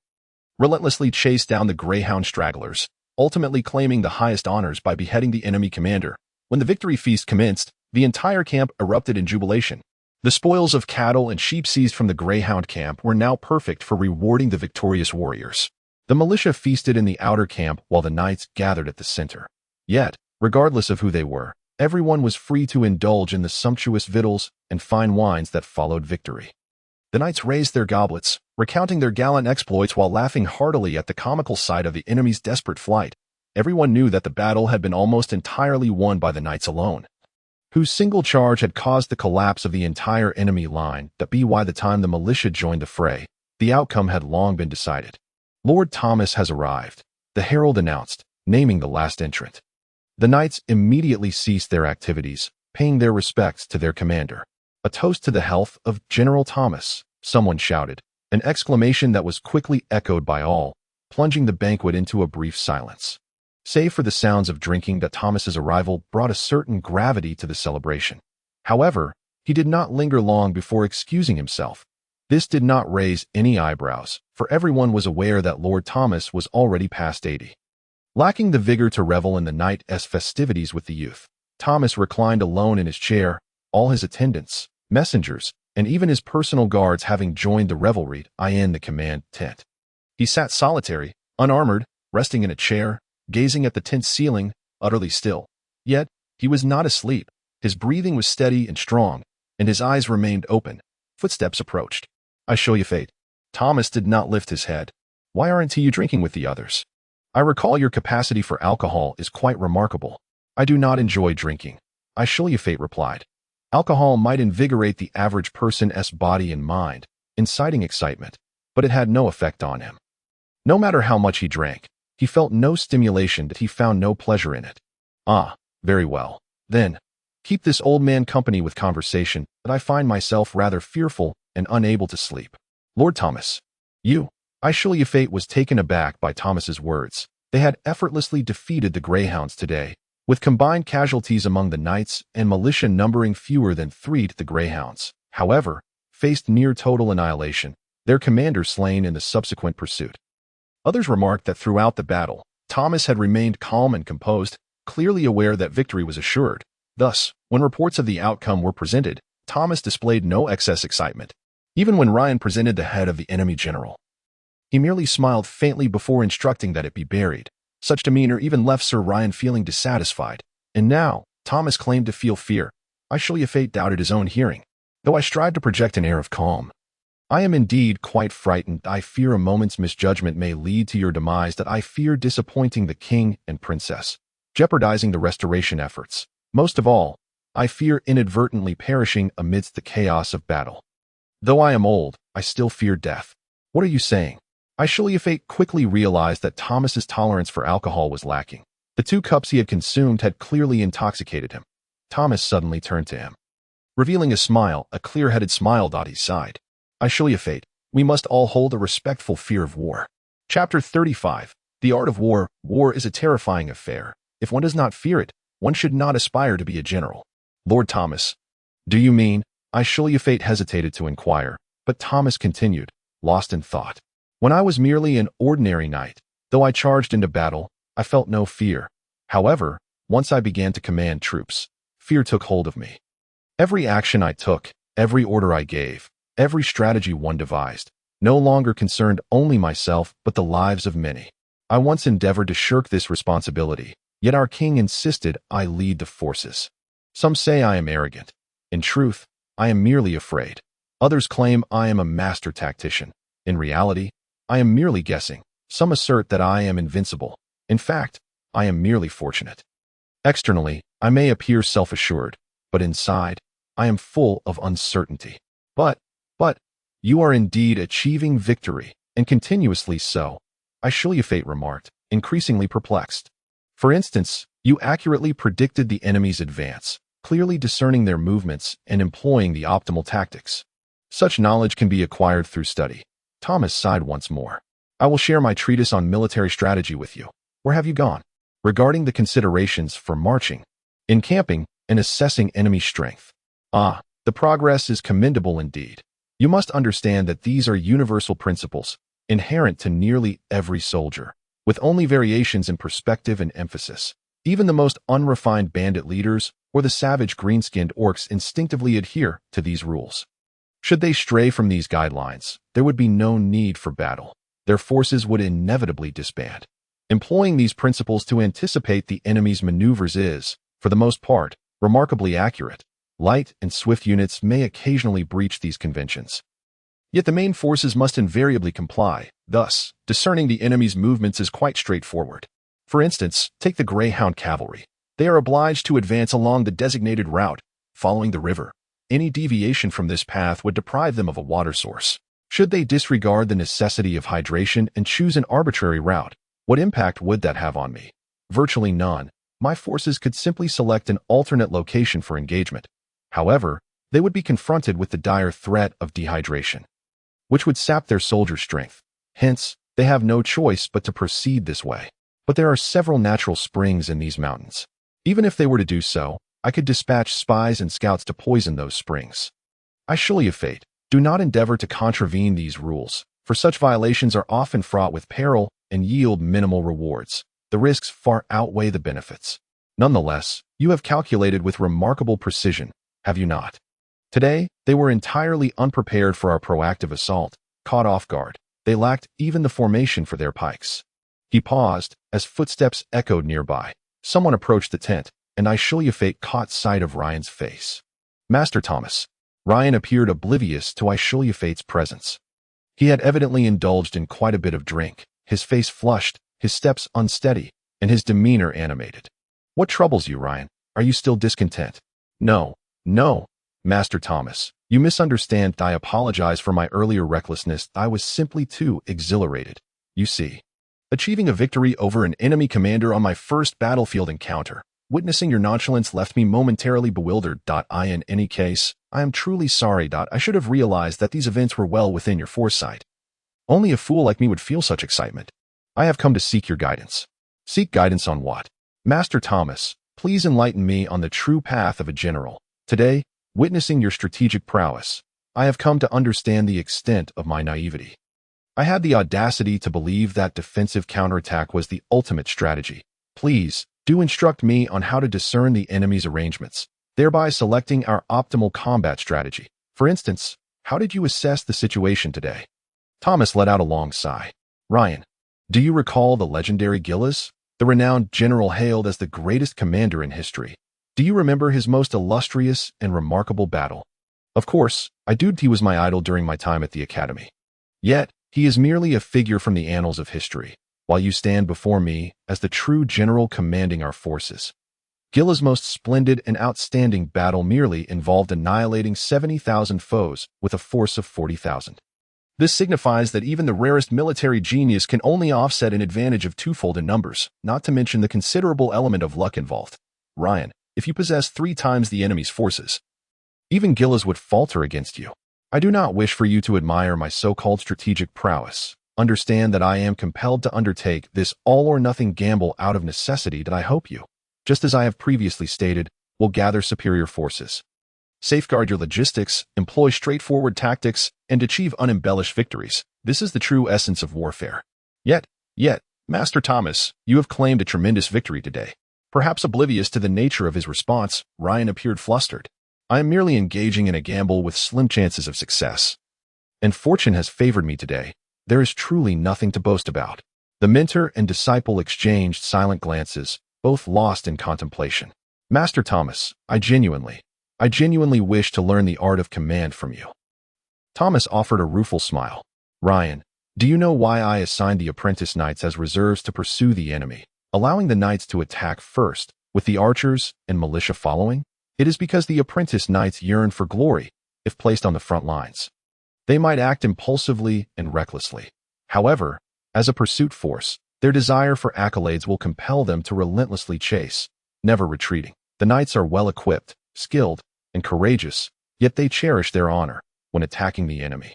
relentlessly chased down the Greyhound stragglers, ultimately claiming the highest honors by beheading the enemy commander. When the victory feast commenced, the entire camp erupted in jubilation. The spoils of cattle and sheep seized from the Greyhound camp were now perfect for rewarding the victorious warriors. The militia feasted in the outer camp while the knights gathered at the center. Yet, regardless of who they were, everyone was free to indulge in the sumptuous victuals and fine wines that followed victory. The knights raised their goblets, recounting their gallant exploits while laughing heartily at the comical sight of the enemy's desperate flight. Everyone knew that the battle had been almost entirely won by the knights alone, whose single charge had caused the collapse of the entire enemy line. By the time the militia joined the fray, the outcome had long been decided. "Lord Thomas has arrived," the herald announced, naming the last entrant. The knights immediately ceased their activities, paying their respects to their commander. "A toast to the health of General Thomas," someone shouted, an exclamation that was quickly echoed by all, plunging the banquet into a brief silence. Save for the sounds of drinking, Thomas's arrival brought a certain gravity to the celebration. However, he did not linger long before excusing himself. This did not raise any eyebrows, for everyone was aware that Lord Thomas was already past 80. Lacking the vigor to revel in the night's festivities with the youth, Thomas reclined alone in his chair, all his attendants, messengers, and even his personal guards having joined the revelry in the command tent. He sat solitary, unarmored, resting in a chair, gazing at the tent's ceiling, utterly still. Yet, he was not asleep. His breathing was steady and strong, and his eyes remained open. Footsteps approached. "I show you fate." Thomas did not lift his head. "Why aren't you drinking with the others? I recall your capacity for alcohol is quite remarkable." "I do not enjoy drinking," I show you fate replied. Alcohol might invigorate the average person's body and mind, inciting excitement, but it had no effect on him. No matter how much he drank, he felt no stimulation, that he found no pleasure in it. "Ah, very well. Then, keep this old man company with conversation, that I find myself rather fearful and unable to sleep." "Lord Thomas, you..." I show you fate was taken aback by Thomas's words. They had effortlessly defeated the Greyhounds today, with combined casualties among the knights and militia numbering fewer than 3. The Greyhounds, however, faced near total annihilation, their commander slain in the subsequent pursuit. Others remarked that throughout the battle, Thomas had remained calm and composed, clearly aware that victory was assured. Thus, when reports of the outcome were presented, Thomas displayed no excess excitement. Even when Ryan presented the head of the enemy general, he merely smiled faintly before instructing that it be buried. Such demeanor even left Sir Ryan feeling dissatisfied. And now, Thomas claimed to feel fear. I show you fate doubted his own hearing, though I strive to project an air of calm. "I am indeed quite frightened. I fear a moment's misjudgment may lead to your demise, that I fear disappointing the king and princess, jeopardizing the restoration efforts. Most of all, I fear inadvertently perishing amidst the chaos of battle. Though I am old, I still fear death." "What are you saying?" I show you fate quickly realized that Thomas's tolerance for alcohol was lacking. The 2 cups he had consumed had clearly intoxicated him. Thomas suddenly turned to him, revealing a clear-headed smile. He sighed. Ashru Lathe, we must all hold a respectful fear of war. Chapter 35. The Art of War. War is a terrifying affair. If one does not fear it, one should not aspire to be a general. Lord Thomas. Do you mean? Ashru Lathe hesitated to inquire, but Thomas continued, lost in thought. When I was merely an ordinary knight, though I charged into battle, I felt no fear. However, once I began to command troops, fear took hold of me. Every action I took, every order I gave, every strategy one devised, no longer concerned only myself but the lives of many. I once endeavored to shirk this responsibility, yet our king insisted I lead the forces. Some say I am arrogant. In truth, I am merely afraid. Others claim I am a master tactician. In reality, I am merely guessing. Some assert that I am invincible. In fact, I am merely fortunate. Externally, I may appear self-assured, but inside, I am full of uncertainty. But, you are indeed achieving victory, and continuously so, Ashru Lathe remarked, increasingly perplexed. For instance, you accurately predicted the enemy's advance, clearly discerning their movements and employing the optimal tactics. Such knowledge can be acquired through study. Thomas sighed once more. I will share my treatise on military strategy with you. Where have you gone? Regarding the considerations for marching, encamping, and assessing enemy strength. The progress is commendable indeed. You must understand that these are universal principles, inherent to nearly every soldier, with only variations in perspective and emphasis. Even the most unrefined bandit leaders or the savage green-skinned orcs instinctively adhere to these rules. Should they stray from these guidelines, there would be no need for battle. Their forces would inevitably disband. Employing these principles to anticipate the enemy's maneuvers is, for the most part, remarkably accurate. Light and swift units may occasionally breach these conventions. Yet the main forces must invariably comply. Thus, discerning the enemy's movements is quite straightforward. For instance, take the Greyhound cavalry. They are obliged to advance along the designated route, following the river. Any deviation from this path would deprive them of a water source. Should they disregard the necessity of hydration and choose an arbitrary route, what impact would that have on me? Virtually none. My forces could simply select an alternate location for engagement. However, they would be confronted with the dire threat of dehydration, which would sap their soldier strength. Hence, they have no choice but to proceed this way. But there are several natural springs in these mountains. Even if they were to do so, I could dispatch spies and scouts to poison those springs. Ashru Lathe, do not endeavor to contravene these rules, for such violations are often fraught with peril and yield minimal rewards. The risks far outweigh the benefits. Nonetheless, you have calculated with remarkable precision, have you not? Today, they were entirely unprepared for our proactive assault, caught off guard. They lacked even the formation for their pikes. He paused, as footsteps echoed nearby. Someone approached the tent, and Ashru Lathe caught sight of Ryan's face. Master Thomas. Ryan appeared oblivious to Ashru Lathe's presence. He had evidently indulged in quite a bit of drink, his face flushed, his steps unsteady, and his demeanor animated. What troubles you, Ryan? Are you still discontent? No, Master Thomas. You misunderstand. I apologize for my earlier recklessness. I was simply too exhilarated. You see. Achieving a victory over an enemy commander on my first battlefield encounter. Witnessing your nonchalance left me momentarily bewildered. In any case, I am truly sorry. I should have realized that these events were well within your foresight. Only a fool like me would feel such excitement. I have come to seek your guidance. Seek guidance on what? Master Thomas, please enlighten me on the true path of a general. Today, witnessing your strategic prowess, I have come to understand the extent of my naivety. I had the audacity to believe that defensive counterattack was the ultimate strategy. Please, do instruct me on how to discern the enemy's arrangements, thereby selecting our optimal combat strategy. For instance, how did you assess the situation today? Thomas let out a long sigh. Ryan, do you recall the legendary Gilles, the renowned general hailed as the greatest commander in history? Do you remember his most illustrious and remarkable battle? Of course, I do. He was my idol during my time at the academy. Yet, he is merely a figure from the annals of history, while you stand before me as the true general commanding our forces. Gilles' most splendid and outstanding battle merely involved annihilating 70,000 foes with a force of 40,000. This signifies that even the rarest military genius can only offset an advantage of twofold in numbers, not to mention the considerable element of luck involved. Ryan, if you possess 3 times the enemy's forces. Even Gillas would falter against you. I do not wish for you to admire my so-called strategic prowess. Understand that I am compelled to undertake this all-or-nothing gamble out of necessity that I hope you, just as I have previously stated, will gather superior forces. Safeguard your logistics, employ straightforward tactics, and achieve unembellished victories. This is the true essence of warfare. Yet, Master Thomas, you have claimed a tremendous victory today. Perhaps oblivious to the nature of his response, Ryan appeared flustered. I am merely engaging in a gamble with slim chances of success. And fortune has favored me today. There is truly nothing to boast about. The mentor and disciple exchanged silent glances, both lost in contemplation. Master Thomas, I genuinely wish to learn the art of command from you. Thomas offered a rueful smile. Ryan, do you know why I assigned the apprentice knights as reserves to pursue the enemy, allowing the knights to attack first, with the archers and militia following? It is because the apprentice knights yearn for glory, if placed on the front lines. They might act impulsively and recklessly. However, as a pursuit force, their desire for accolades will compel them to relentlessly chase, never retreating. The knights are well-equipped, skilled, and courageous, yet they cherish their honor when attacking the enemy.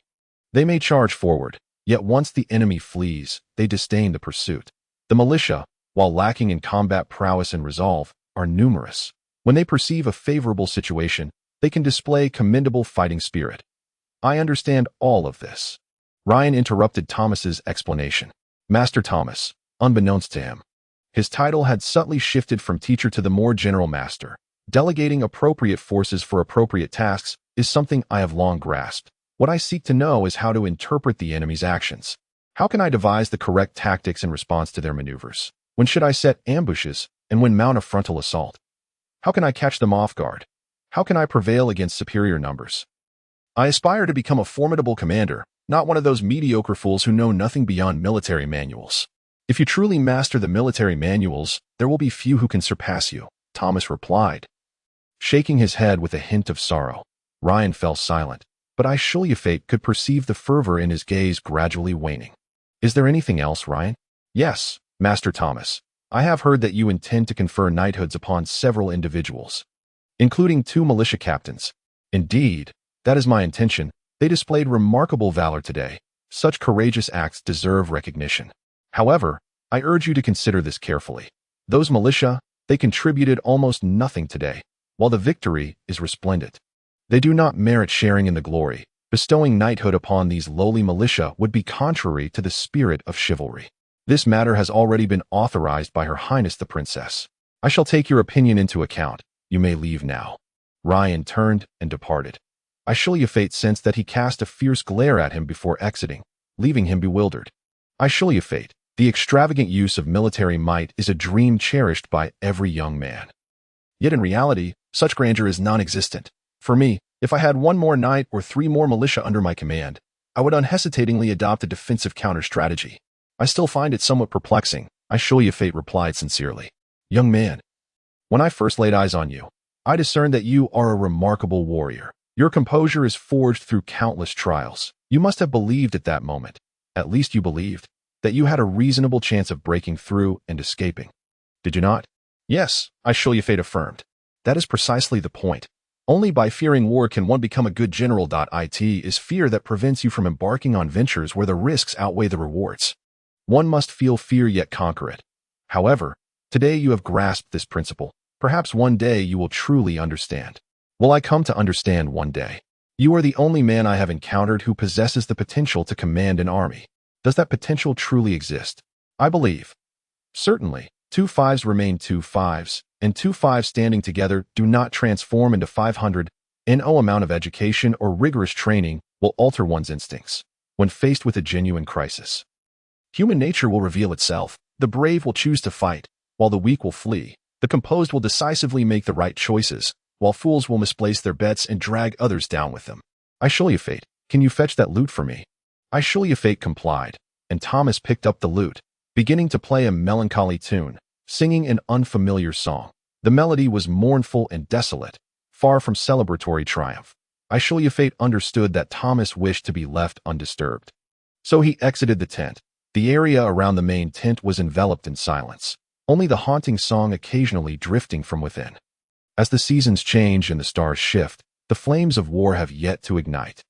They may charge forward, yet once the enemy flees, they disdain the pursuit. The militia, while lacking in combat prowess and resolve, are numerous. When they perceive a favorable situation, they can display commendable fighting spirit. I understand all of this. Ryan interrupted Thomas's explanation. Master Thomas, unbeknownst to him, his title had subtly shifted from teacher to the more general master. Delegating appropriate forces for appropriate tasks is something I have long grasped. What I seek to know is how to interpret the enemy's actions. How can I devise the correct tactics in response to their maneuvers? When should I set ambushes, and when mount a frontal assault? How can I catch them off guard? How can I prevail against superior numbers? I aspire to become a formidable commander, not one of those mediocre fools who know nothing beyond military manuals. If you truly master the military manuals, there will be few who can surpass you, Thomas replied. Shaking his head with a hint of sorrow, Ryan fell silent, but Ashru Lathe could perceive the fervor in his gaze gradually waning. Is there anything else, Ryan? Yes, Master Thomas. I have heard that you intend to confer knighthoods upon several individuals, including 2 militia captains. Indeed, that is my intention. They displayed remarkable valor today. Such courageous acts deserve recognition. However, I urge you to consider this carefully. Those militia, they contributed almost nothing today, while the victory is resplendent. They do not merit sharing in the glory. Bestowing knighthood upon these lowly militia would be contrary to the spirit of chivalry. This matter has already been authorized by Her Highness the Princess. I shall take your opinion into account. You may leave now. Ryan turned and departed. Ashru Lathe sensed that he cast a fierce glare at him before exiting, leaving him bewildered. Ashru Lathe, the extravagant use of military might is a dream cherished by every young man. Yet in reality, such grandeur is non-existent. For me, if I had 1 more knight or 3 more militia under my command, I would unhesitatingly adopt a defensive counter-strategy. I still find it somewhat perplexing, Ashru Lathe replied sincerely. Young man, when I first laid eyes on you, I discerned that you are a remarkable warrior. Your composure is forged through countless trials. You must have believed at that moment, at least you believed, that you had a reasonable chance of breaking through and escaping. Did you not? Yes, Ashru Lathe affirmed. That is precisely the point. Only by fearing war can one become a good general. It is fear that prevents you from embarking on ventures where the risks outweigh the rewards. One must feel fear yet conquer it. However, today you have grasped this principle. Perhaps one day you will truly understand. Will I come to understand one day? You are the only man I have encountered who possesses the potential to command an army. Does that potential truly exist? I believe. Certainly, 2 5s remain 2 5s, and 2 5s standing together do not transform into 500. No amount of education or rigorous training will alter one's instincts when faced with a genuine crisis. Human nature will reveal itself. The brave will choose to fight, while the weak will flee. The composed will decisively make the right choices, while fools will misplace their bets and drag others down with them. Ashru Lathe, can you fetch that lute for me? Ashru Lathe complied, and Thomas picked up the lute, beginning to play a melancholy tune, singing an unfamiliar song. The melody was mournful and desolate, far from celebratory triumph. Ashru Lathe understood that Thomas wished to be left undisturbed. So he exited the tent. The area around the main tent was enveloped in silence, only the haunting song occasionally drifting from within. As the seasons change and the stars shift, the flames of war have yet to ignite.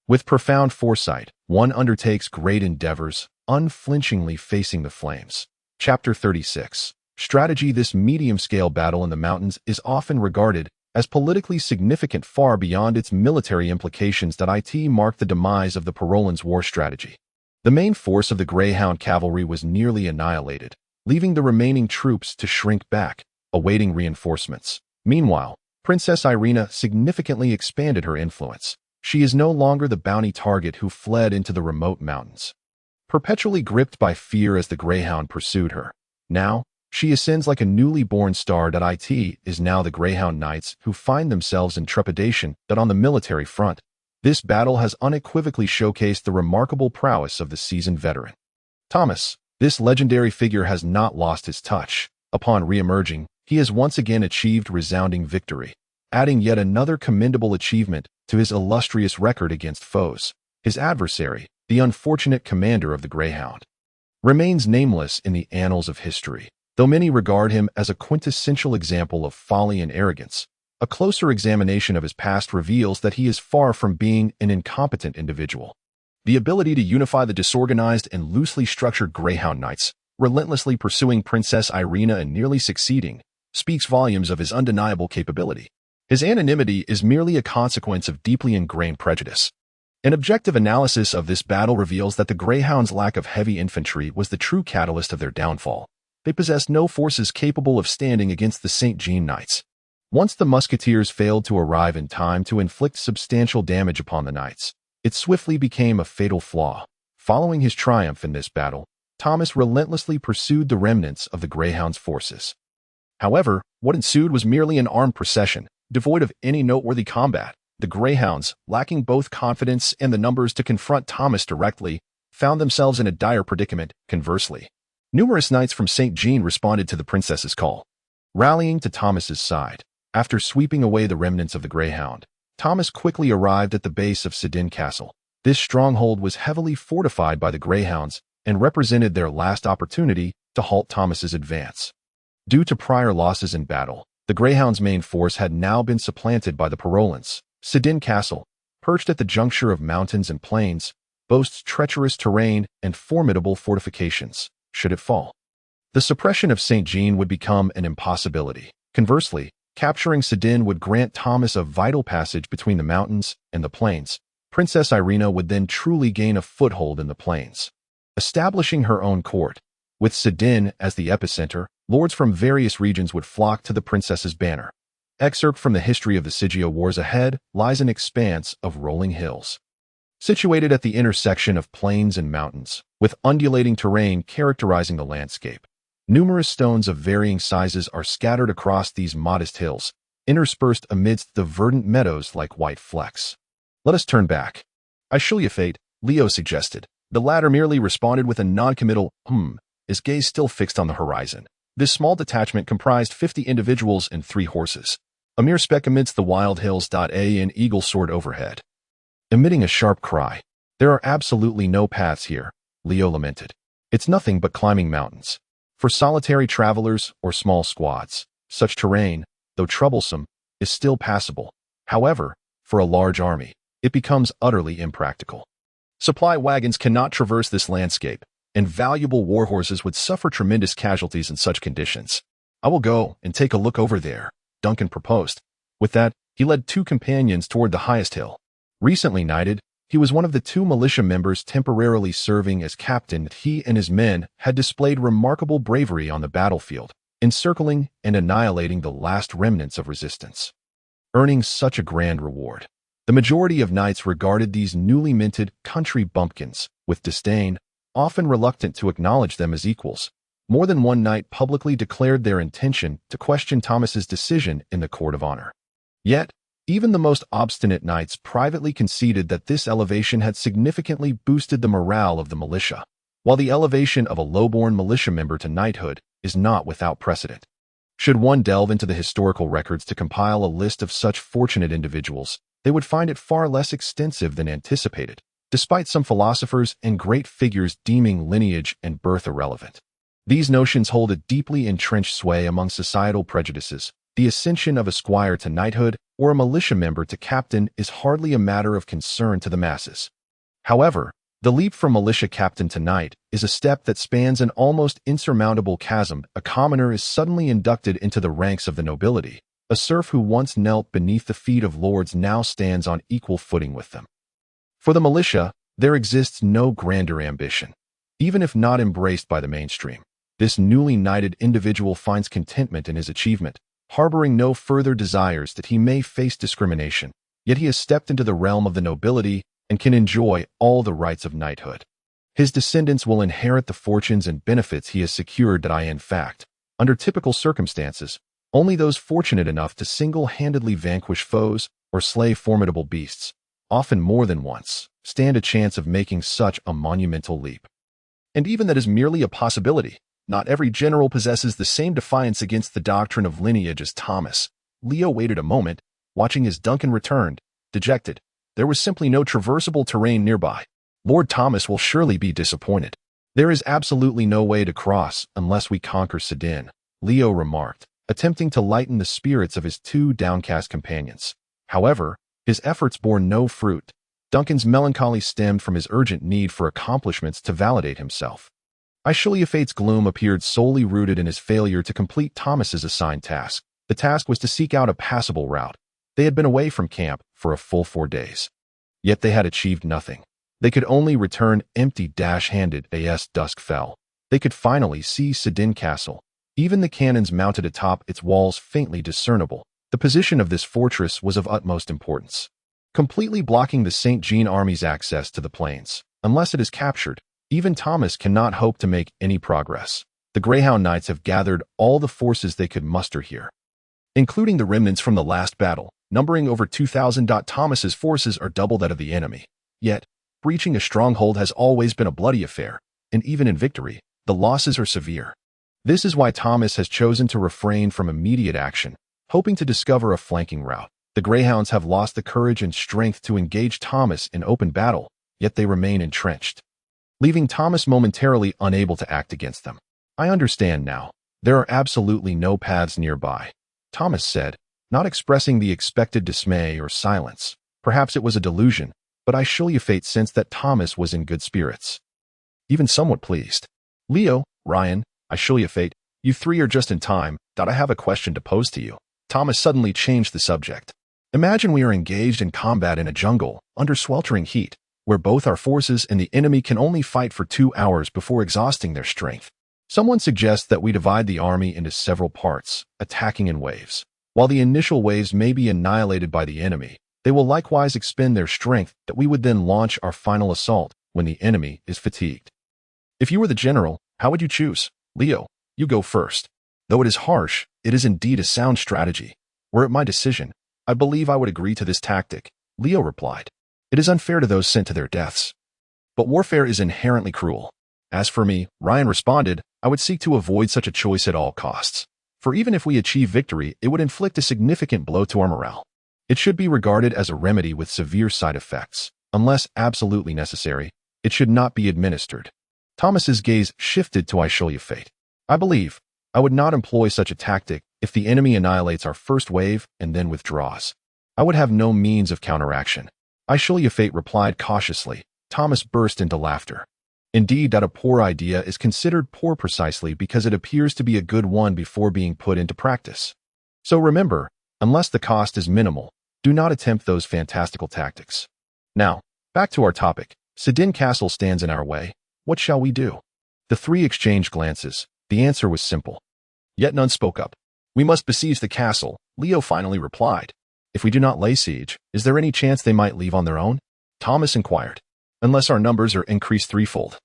With profound foresight, one undertakes great endeavors, unflinchingly facing the flames. Chapter 36. Strategy. This medium-scale battle in the mountains is often regarded as politically significant far beyond its military implications. It marked the demise of the Parolans' war strategy. The main force of the Greyhound cavalry was nearly annihilated, leaving the remaining troops to shrink back, awaiting reinforcements. Meanwhile, Princess Irina significantly expanded her influence. She is no longer the bounty target who fled into the remote mountains, perpetually gripped by fear as the Greyhound pursued her. Now, she ascends like a newly born star. It is now the Greyhound Knights who find themselves in trepidation. On the military front, this battle has unequivocally showcased the remarkable prowess of the seasoned veteran. Thomas, this legendary figure, has not lost his touch. Upon re-emerging, he has once again achieved resounding victory, adding yet another commendable achievement to his illustrious record against foes. His adversary, the unfortunate commander of the Greyhound, remains nameless in the annals of history. Though many regard him as a quintessential example of folly and arrogance, a closer examination of his past reveals that he is far from being an incompetent individual. The ability to unify the disorganized and loosely structured Greyhound Knights, relentlessly pursuing Princess Irina and nearly succeeding, speaks volumes of his undeniable capability. His anonymity is merely a consequence of deeply ingrained prejudice. An objective analysis of this battle reveals that the Greyhounds' lack of heavy infantry was the true catalyst of their downfall. They possessed no forces capable of standing against the St. Jean Knights. Once the musketeers failed to arrive in time to inflict substantial damage upon the knights, it swiftly became a fatal flaw. Following his triumph in this battle, Thomas relentlessly pursued the remnants of the Greyhounds' forces. However, what ensued was merely an armed procession, devoid of any noteworthy combat. The Greyhounds, lacking both confidence and the numbers to confront Thomas directly, found themselves in a dire predicament. Conversely, numerous knights from St. Jean responded to the princess's call, rallying to Thomas's side. After sweeping away the remnants of the Greyhound, Thomas quickly arrived at the base of Sedan Castle. This stronghold was heavily fortified by the Greyhounds and represented their last opportunity to halt Thomas's advance. Due to prior losses in battle, the Greyhounds' main force had now been supplanted by the Parolans. Sedan Castle, perched at the juncture of mountains and plains, boasts treacherous terrain and formidable fortifications. Should it fall, the suppression of St. Jean would become an impossibility. Conversely, capturing Sedan would grant Thomas a vital passage between the mountains and the plains. Princess Irina would then truly gain a foothold in the plains, establishing her own court. With Sedan as the epicenter, lords from various regions would flock to the princess's banner. Excerpt from the History of the Sigio Wars. Ahead lies an expanse of rolling hills, situated at the intersection of plains and mountains, with undulating terrain characterizing the landscape. Numerous stones of varying sizes are scattered across these modest hills, interspersed amidst the verdant meadows like white flecks. Let us turn back. Ashru Lathe, Leo suggested. The latter merely responded with a non-committal his gaze still fixed on the horizon. This small detachment comprised 50 individuals and 3 horses, a mere speck amidst the wild hills. An eagle soared overhead, emitting a sharp cry. There are absolutely no paths here, Leo lamented. It's nothing but climbing mountains. For solitary travelers or small squads, such terrain, though troublesome, is still passable. However, for a large army, it becomes utterly impractical. Supply wagons cannot traverse this landscape, and valuable war horses would suffer tremendous casualties in such conditions. I will go and take a look over there, Duncan proposed. With that, he led 2 companions toward the highest hill. Recently knighted, he was one of the 2 militia members temporarily serving as captain. He and his men had displayed remarkable bravery on the battlefield, encircling and annihilating the last remnants of resistance, earning such a grand reward. The majority of knights regarded these newly minted country bumpkins with disdain, often reluctant to acknowledge them as equals. More than one knight publicly declared their intention to question Thomas's decision in the court of honor. Yet, even the most obstinate knights privately conceded that this elevation had significantly boosted the morale of the militia. While the elevation of a lowborn militia member to knighthood is not without precedent, should one delve into the historical records to compile a list of such fortunate individuals, they would find it far less extensive than anticipated, despite some philosophers and great figures deeming lineage and birth irrelevant. These notions hold a deeply entrenched sway among societal prejudices, The ascension of a squire to knighthood or a militia member to captain is hardly a matter of concern to the masses. However, the leap from militia captain to knight is a step that spans an almost insurmountable chasm. A commoner is suddenly inducted into the ranks of the nobility. A serf who once knelt beneath the feet of lords now stands on equal footing with them. For the militia, there exists no grander ambition. Even if not embraced by the mainstream, this newly knighted individual finds contentment in his achievement, harboring no further desires that he may face discrimination. Yet he has stepped into the realm of the nobility and can enjoy all the rights of knighthood. His descendants will inherit the fortunes and benefits he has secured. In fact, under typical circumstances, only those fortunate enough to single-handedly vanquish foes or slay formidable beasts, often more than once, stand a chance of making such a monumental leap. And even that is merely a possibility. Not every general possesses the same defiance against the doctrine of lineage as Thomas. Leo waited a moment, watching as Duncan returned, dejected. There was simply no traversable terrain nearby. Lord Thomas will surely be disappointed. There is absolutely no way to cross unless we conquer Sidin, Leo remarked, attempting to lighten the spirits of his two downcast companions. However, his efforts bore no fruit. Duncan's melancholy stemmed from his urgent need for accomplishments to validate himself. Ashru Lathe's gloom appeared solely rooted in his failure to complete Thomas's assigned task. The task was to seek out a passable route. They had been away from camp for a full 4 days. Yet they had achieved nothing. They could only return empty-handed as dusk fell. They could finally see Sidin Castle. Even the cannons mounted atop its walls faintly discernible. The position of this fortress was of utmost importance, completely blocking the St. Jean army's access to the plains. Unless it is captured, even Thomas cannot hope to make any progress. The Greyhound Knights have gathered all the forces they could muster here, including the remnants from the last battle, numbering over 2,000. Thomas's forces are double that of the enemy. Yet, breaching a stronghold has always been a bloody affair, and even in victory, the losses are severe. This is why Thomas has chosen to refrain from immediate action, hoping to discover a flanking route. The Greyhounds have lost the courage and strength to engage Thomas in open battle, yet they remain entrenched, leaving Thomas momentarily unable to act against them. I understand now. There are absolutely no paths nearby, Thomas said, not expressing the expected dismay or silence. Perhaps it was a delusion, but Ashru Lathe sensed that Thomas was in good spirits, even somewhat pleased. Leo, Ryan, Ashru Lathe, you three are just in time. I have a question to pose to you. Thomas suddenly changed the subject. Imagine we are engaged in combat in a jungle, under sweltering heat, where both our forces and the enemy can only fight for 2 hours before exhausting their strength. Someone suggests that we divide the army into several parts, attacking in waves. While the initial waves may be annihilated by the enemy, they will likewise expend their strength, that we would then launch our final assault when the enemy is fatigued. If you were the general, how would you choose? Leo, you go first. Though it is harsh, it is indeed a sound strategy. Were it my decision, I believe I would agree to this tactic, Leo replied. It is unfair to those sent to their deaths. But warfare is inherently cruel. As for me, Ryan responded, I would seek to avoid such a choice at all costs. For even if we achieve victory, it would inflict a significant blow to our morale. It should be regarded as a remedy with severe side effects. Unless absolutely necessary, it should not be administered. Thomas's gaze shifted to Ashru Lathe. I believe I would not employ such a tactic if the enemy annihilates our first wave and then withdraws. I would have no means of counteraction. Ashru Lathe replied cautiously. Thomas burst into laughter. Indeed, that a poor idea is considered poor precisely because it appears to be a good one before being put into practice. So remember, unless the cost is minimal, do not attempt those fantastical tactics. Now, back to our topic. Sidin Castle stands in our way. What shall we do? The three exchanged glances. The answer was simple. Yet none spoke up. We must besiege the castle, Leo finally replied. If we do not lay siege, is there any chance they might leave on their own? Thomas inquired. Unless our numbers are increased threefold.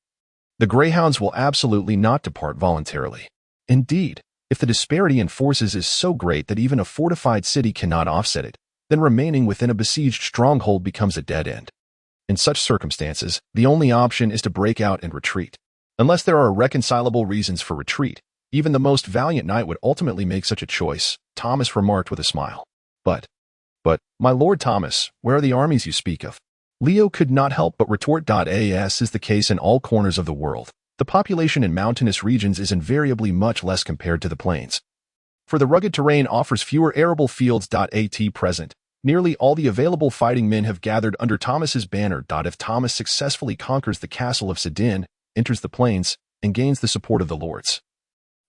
The Greyhounds will absolutely not depart voluntarily. Indeed, if the disparity in forces is so great that even a fortified city cannot offset it, then remaining within a besieged stronghold becomes a dead end. In such circumstances, the only option is to break out and retreat. Unless there are irreconcilable reasons for retreat, even the most valiant knight would ultimately make such a choice, Thomas remarked with a smile. But, my Lord Thomas, where are the armies you speak of? Leo could not help but retort. As is the case in all corners of the world, the population in mountainous regions is invariably much less compared to the plains. for the rugged terrain offers fewer arable fields. At present, nearly all the available fighting men have gathered under Thomas's banner. If Thomas successfully conquers the castle of Sidin, enters the plains, and gains the support of the lords,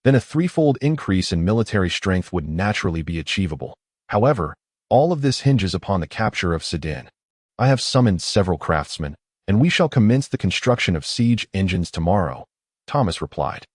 then a threefold increase in military strength would naturally be achievable. However, all of this hinges upon the capture of Sidin. I have summoned several craftsmen, and we shall commence the construction of siege engines tomorrow, Thomas replied.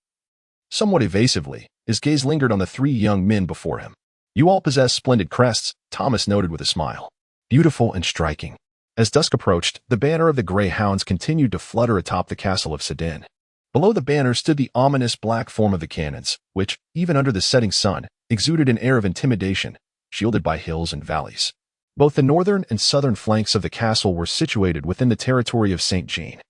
Somewhat evasively, his gaze lingered on the three young men before him. You all possess splendid crests, Thomas noted with a smile. Beautiful and striking. As dusk approached, the banner of the Grey Hounds continued to flutter atop the castle of Sidin. Below the banner stood the ominous black form of the cannons, which, even under the setting sun, exuded an air of intimidation, shielded by hills and valleys. Both the northern and southern flanks of the castle were situated within the territory of St. Jean.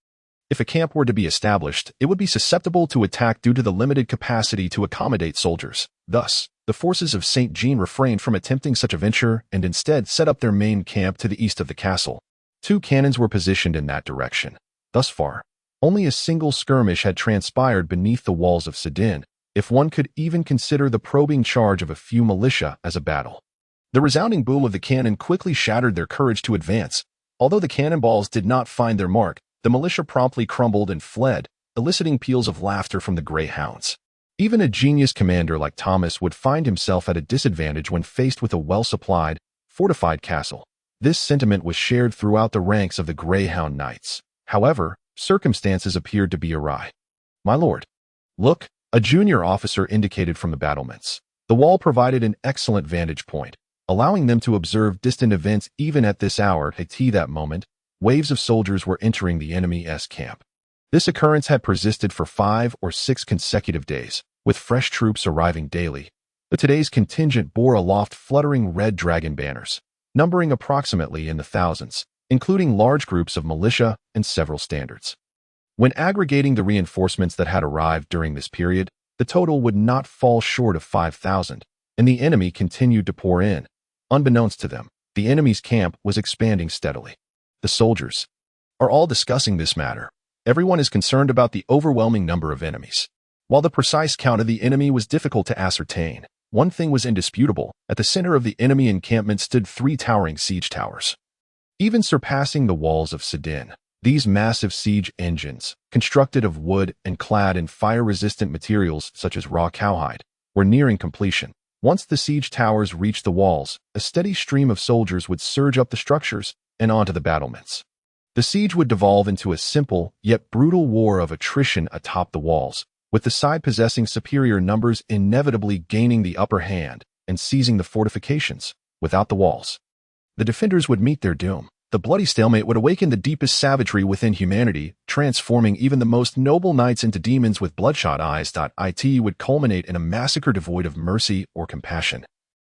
If a camp were to be established, it would be susceptible to attack due to the limited capacity to accommodate soldiers. Thus, the forces of St. Jean refrained from attempting such a venture and instead set up their main camp to the east of the castle. 2 cannons were positioned in that direction. Thus far, only a single skirmish had transpired beneath the walls of Sidin, if one could even consider the probing charge of a few militia as a battle. The resounding boom of the cannon quickly shattered their courage to advance. Although the cannonballs did not find their mark, the militia promptly crumbled and fled, eliciting peals of laughter from the Grey Hounds. Even a genius commander like Thomas would find himself at a disadvantage when faced with a well-supplied, fortified castle. This sentiment was shared throughout the ranks of the Greyhound Knights. However, circumstances appeared to be awry. My lord. Look, a junior officer indicated from the battlements. The wall provided an excellent vantage point, allowing them to observe distant events even at this hour. At that moment, waves of soldiers were entering the enemy's camp. This occurrence had persisted for 5 or 6 consecutive days, with fresh troops arriving daily. But today's contingent bore aloft fluttering red dragon banners, numbering approximately in the thousands, including large groups of militia and several standards. When aggregating the reinforcements that had arrived during this period, the total would not fall short of 5,000, and the enemy continued to pour in. Unbeknownst to them, the enemy's camp was expanding steadily. The soldiers are all discussing this matter. Everyone is concerned about the overwhelming number of enemies. While the precise count of the enemy was difficult to ascertain, one thing was indisputable. At the center of the enemy encampment stood 3 towering siege towers, even surpassing the walls of Sidin. These massive siege engines, constructed of wood and clad in fire-resistant materials such as raw cowhide, were nearing completion. Once the siege towers reached the walls, a steady stream of soldiers would surge up the structures and onto the battlements. The siege would devolve into a simple, yet brutal war of attrition atop the walls, with the side possessing superior numbers inevitably gaining the upper hand and seizing the fortifications. Without the walls, the defenders would meet their doom. The bloody stalemate would awaken the deepest savagery within humanity, transforming even the most noble knights into demons with bloodshot eyes. It would culminate in a massacre devoid of mercy or compassion.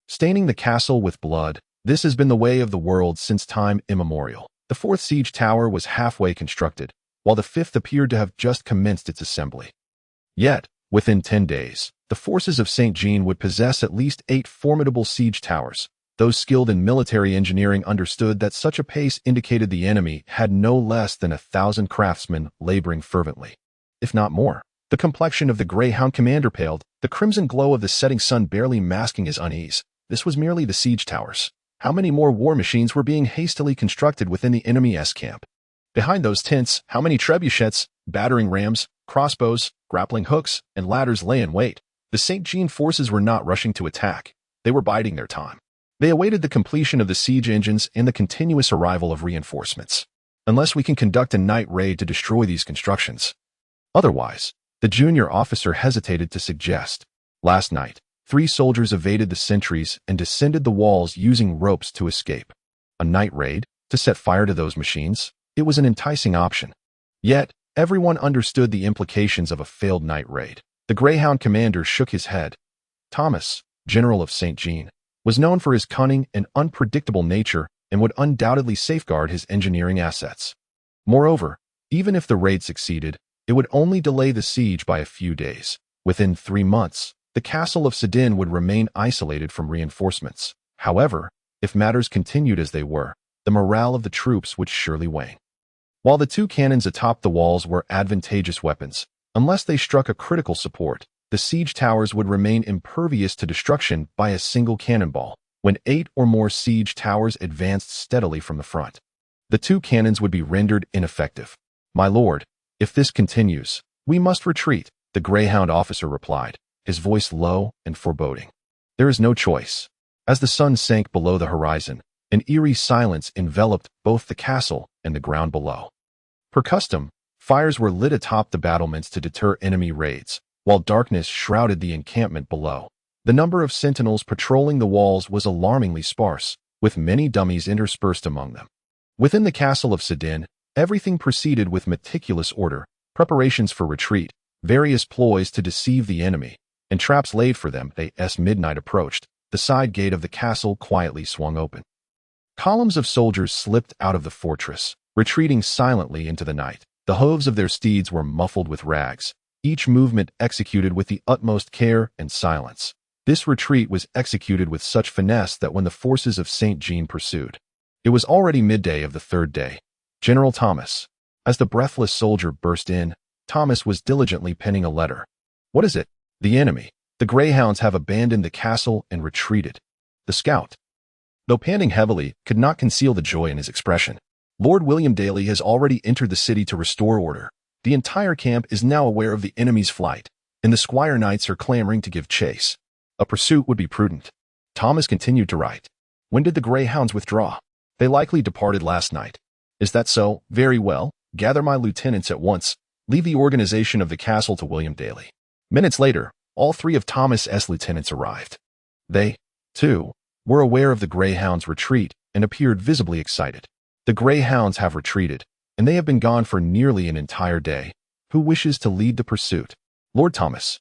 Staining the castle with blood, this has been the way of the world since time immemorial. The 4th siege tower was halfway constructed, while the 5th appeared to have just commenced its assembly. Yet, within 10 days, the forces of St. Jean would possess at least 8 formidable siege towers. Those skilled in military engineering understood that such a pace indicated the enemy had no less than 1,000 craftsmen laboring fervently, if not more. The complexion of the Greyhound commander paled, the crimson glow of the setting sun barely masking his unease. This was merely the siege towers. How many more war machines were being hastily constructed within the enemy's camp? Behind those tents, how many trebuchets, battering rams, crossbows, grappling hooks, and ladders lay in wait? The St. Jean forces were not rushing to attack. They were biding their time. They awaited the completion of the siege engines and the continuous arrival of reinforcements. Unless we can conduct a night raid to destroy these constructions. Otherwise, the junior officer hesitated to suggest. Last night, 3 soldiers evaded the sentries and descended the walls using ropes to escape. A night raid, to set fire to those machines? It was an enticing option. Yet, everyone understood the implications of a failed night raid. The Greyhound commander shook his head. Thomas, General of St. Jean, was known for his cunning and unpredictable nature and would undoubtedly safeguard his engineering assets. Moreover, even if the raid succeeded, it would only delay the siege by a few days. Within 3 months, the castle of Sidin would remain isolated from reinforcements. However, if matters continued as they were, the morale of the troops would surely wane. While the 2 cannons atop the walls were advantageous weapons, unless they struck a critical support, the siege towers would remain impervious to destruction by a single cannonball. When 8 or more siege towers advanced steadily from the front, the 2 cannons would be rendered ineffective. "My lord, if this continues, we must retreat," the Greyhound officer replied, his voice low and foreboding. "There is no choice." As the sun sank below the horizon, an eerie silence enveloped both the castle and the ground below. Per custom, fires were lit atop the battlements to deter enemy raids, while darkness shrouded the encampment below. The number of sentinels patrolling the walls was alarmingly sparse, with many dummies interspersed among them. Within the castle of Sidin, everything proceeded with meticulous order: preparations for retreat, various ploys to deceive the enemy, and traps laid for them. As midnight approached, the side gate of the castle quietly swung open. Columns of soldiers slipped out of the fortress, retreating silently into the night. The hooves of their steeds were muffled with rags, each movement executed with the utmost care and silence. This retreat was executed with such finesse that when the forces of St. Jean pursued, it was already midday of the 3rd day. "General Thomas." As the breathless soldier burst in, Thomas was diligently penning a letter. "What is it?" "The enemy. The Greyhounds have abandoned the castle and retreated." The scout, though panting heavily, could not conceal the joy in his expression. "Lord William Daly has already entered the city to restore order. The entire camp is now aware of the enemy's flight, and the squire knights are clamoring to give chase. A pursuit would be prudent." Thomas continued to write. "When did the Greyhounds withdraw?" "They likely departed last night." "Is that so? Very well. Gather my lieutenants at once. Leave the organization of the castle to William Daly." Minutes later, all 3 of Thomas's lieutenants arrived. They, too, were aware of the Greyhounds' retreat and appeared visibly excited. "The Greyhounds have retreated, and they have been gone for nearly an entire day. Who wishes to lead the pursuit?" "Lord Thomas,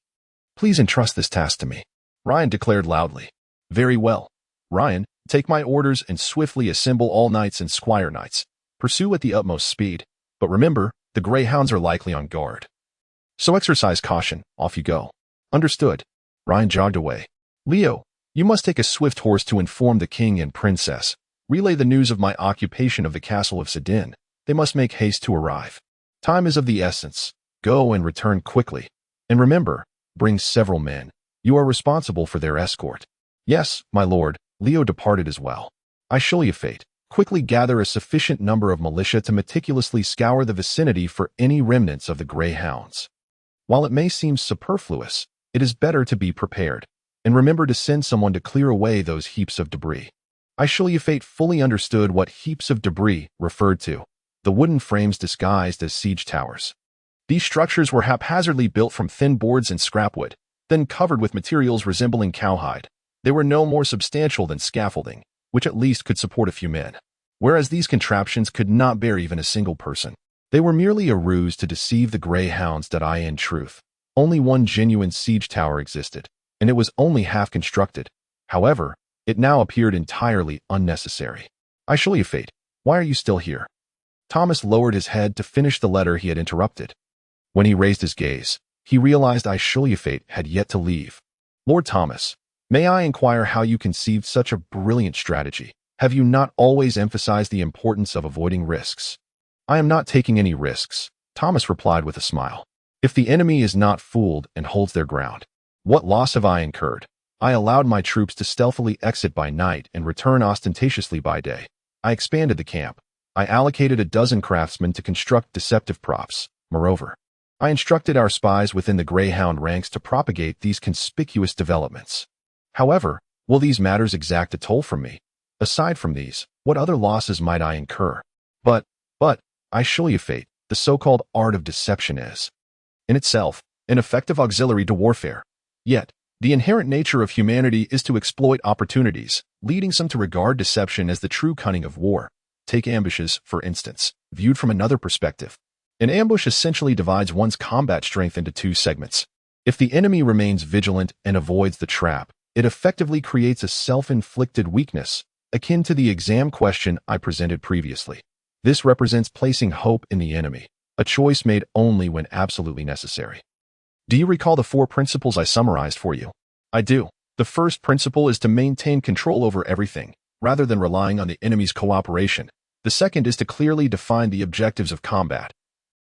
please entrust this task to me," Ryan declared loudly. "Very well. Ryan, take my orders and swiftly assemble all knights and squire knights. Pursue at the utmost speed, but remember, the Greyhounds are likely on guard. So exercise caution. Off you go." "Understood." Ryan jogged away. "Leo, you must take a swift horse to inform the king and princess. Relay the news of my occupation of the castle of Sidin. They must make haste to arrive. Time is of the essence. Go and return quickly. And remember, bring several men. You are responsible for their escort." "Yes, my lord." Leo departed as well. Ashru, quickly gather a sufficient number of militia to meticulously scour the vicinity for any remnants of the Greyhounds. While it may seem superfluous, it is better to be prepared, and remember to send someone to clear away those heaps of debris. Ashru fully understood what heaps of debris referred to: the wooden frames disguised as siege towers. These structures were haphazardly built from thin boards and scrapwood, then covered with materials resembling cowhide. They were no more substantial than scaffolding, which at least could support a few men, whereas these contraptions could not bear even a single person. They were merely a ruse to deceive the Greyhounds. In truth, only one genuine siege tower existed, and it was only half constructed. However, it now appeared entirely unnecessary. "Ashru, why are you still here?" Thomas lowered his head to finish the letter he had interrupted. When he raised his gaze, he realized Ashru had yet to leave. "Lord Thomas, may I inquire how you conceived such a brilliant strategy? Have you not always emphasized the importance of avoiding risks?" "I am not taking any risks," Thomas replied with a smile. "If the enemy is not fooled and holds their ground, what loss have I incurred? I allowed my troops to stealthily exit by night and return ostentatiously by day. I expanded the camp. I allocated a dozen craftsmen to construct deceptive props. Moreover, I instructed our spies within the Greyhound ranks to propagate these conspicuous developments. However, will these matters exact a toll from me? Aside from these, what other losses might I incur? But, Ashru, the so-called art of deception is, in itself, an effective auxiliary to warfare. Yet, the inherent nature of humanity is to exploit opportunities, leading some to regard deception as the true cunning of war. Take ambushes, for instance, viewed from another perspective. An ambush essentially divides one's combat strength into 2 segments. If the enemy remains vigilant and avoids the trap, it effectively creates a self-inflicted weakness, akin to the exam question I presented previously. This represents placing hope in the enemy, a choice made only when absolutely necessary. Do you recall the 4 principles I summarized for you? I do. The first principle is to maintain control over everything, rather than relying on the enemy's cooperation. The second is to clearly define the objectives of combat,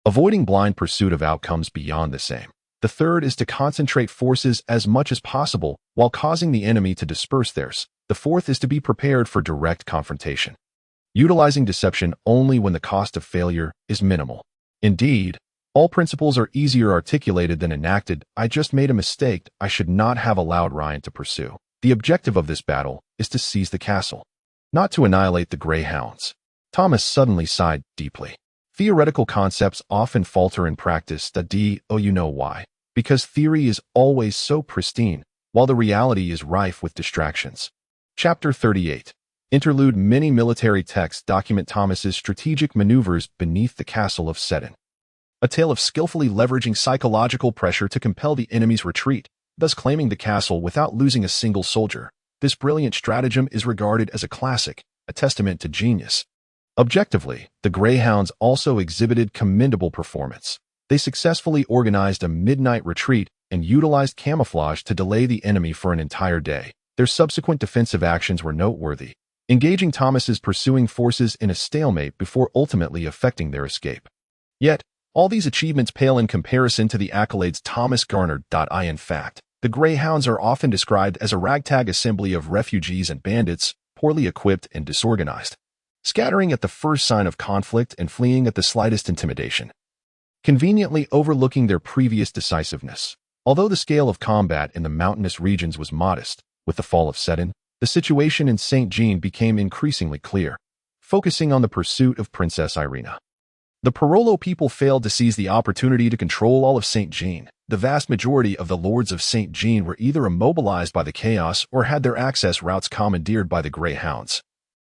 avoiding blind pursuit of outcomes beyond the same. The third is to concentrate forces as much as possible while causing the enemy to disperse theirs. The fourth is to be prepared for direct confrontation, utilizing deception only when the cost of failure is minimal. Indeed, all principles are easier articulated than enacted. I just made a mistake I should not have allowed Ryan to pursue. The objective of this battle is to seize the castle, not to annihilate the greyhounds. Thomas suddenly sighed deeply. Theoretical concepts often falter in practice. You know why? Because theory is always so pristine, while the reality is rife with distractions. Chapter 38. Interlude. Many military texts document Thomas's strategic maneuvers beneath the castle of Sedan. A tale of skillfully leveraging psychological pressure to compel the enemy's retreat, thus claiming the castle without losing a single soldier. This brilliant stratagem is regarded as a classic, a testament to genius. Objectively, the Greyhounds also exhibited commendable performance. They successfully organized a midnight retreat and utilized camouflage to delay the enemy for an entire day. Their subsequent defensive actions were noteworthy, engaging Thomas's pursuing forces in a stalemate before ultimately effecting their escape. Yet, all these achievements pale in comparison to the accolades Thomas garnered. In fact, the Greyhounds are often described as a ragtag assembly of refugees and bandits, poorly equipped and disorganized, scattering at the first sign of conflict and fleeing at the slightest intimidation, conveniently overlooking their previous decisiveness. Although the scale of combat in the mountainous regions was modest, with the fall of Sedan, the situation in St. Jean became increasingly clear, focusing on the pursuit of Princess Irina. The Parolo people failed to seize the opportunity to control all of St. Jean. The vast majority of the lords of St. Jean were either immobilized by the chaos or had their access routes commandeered by the Greyhounds,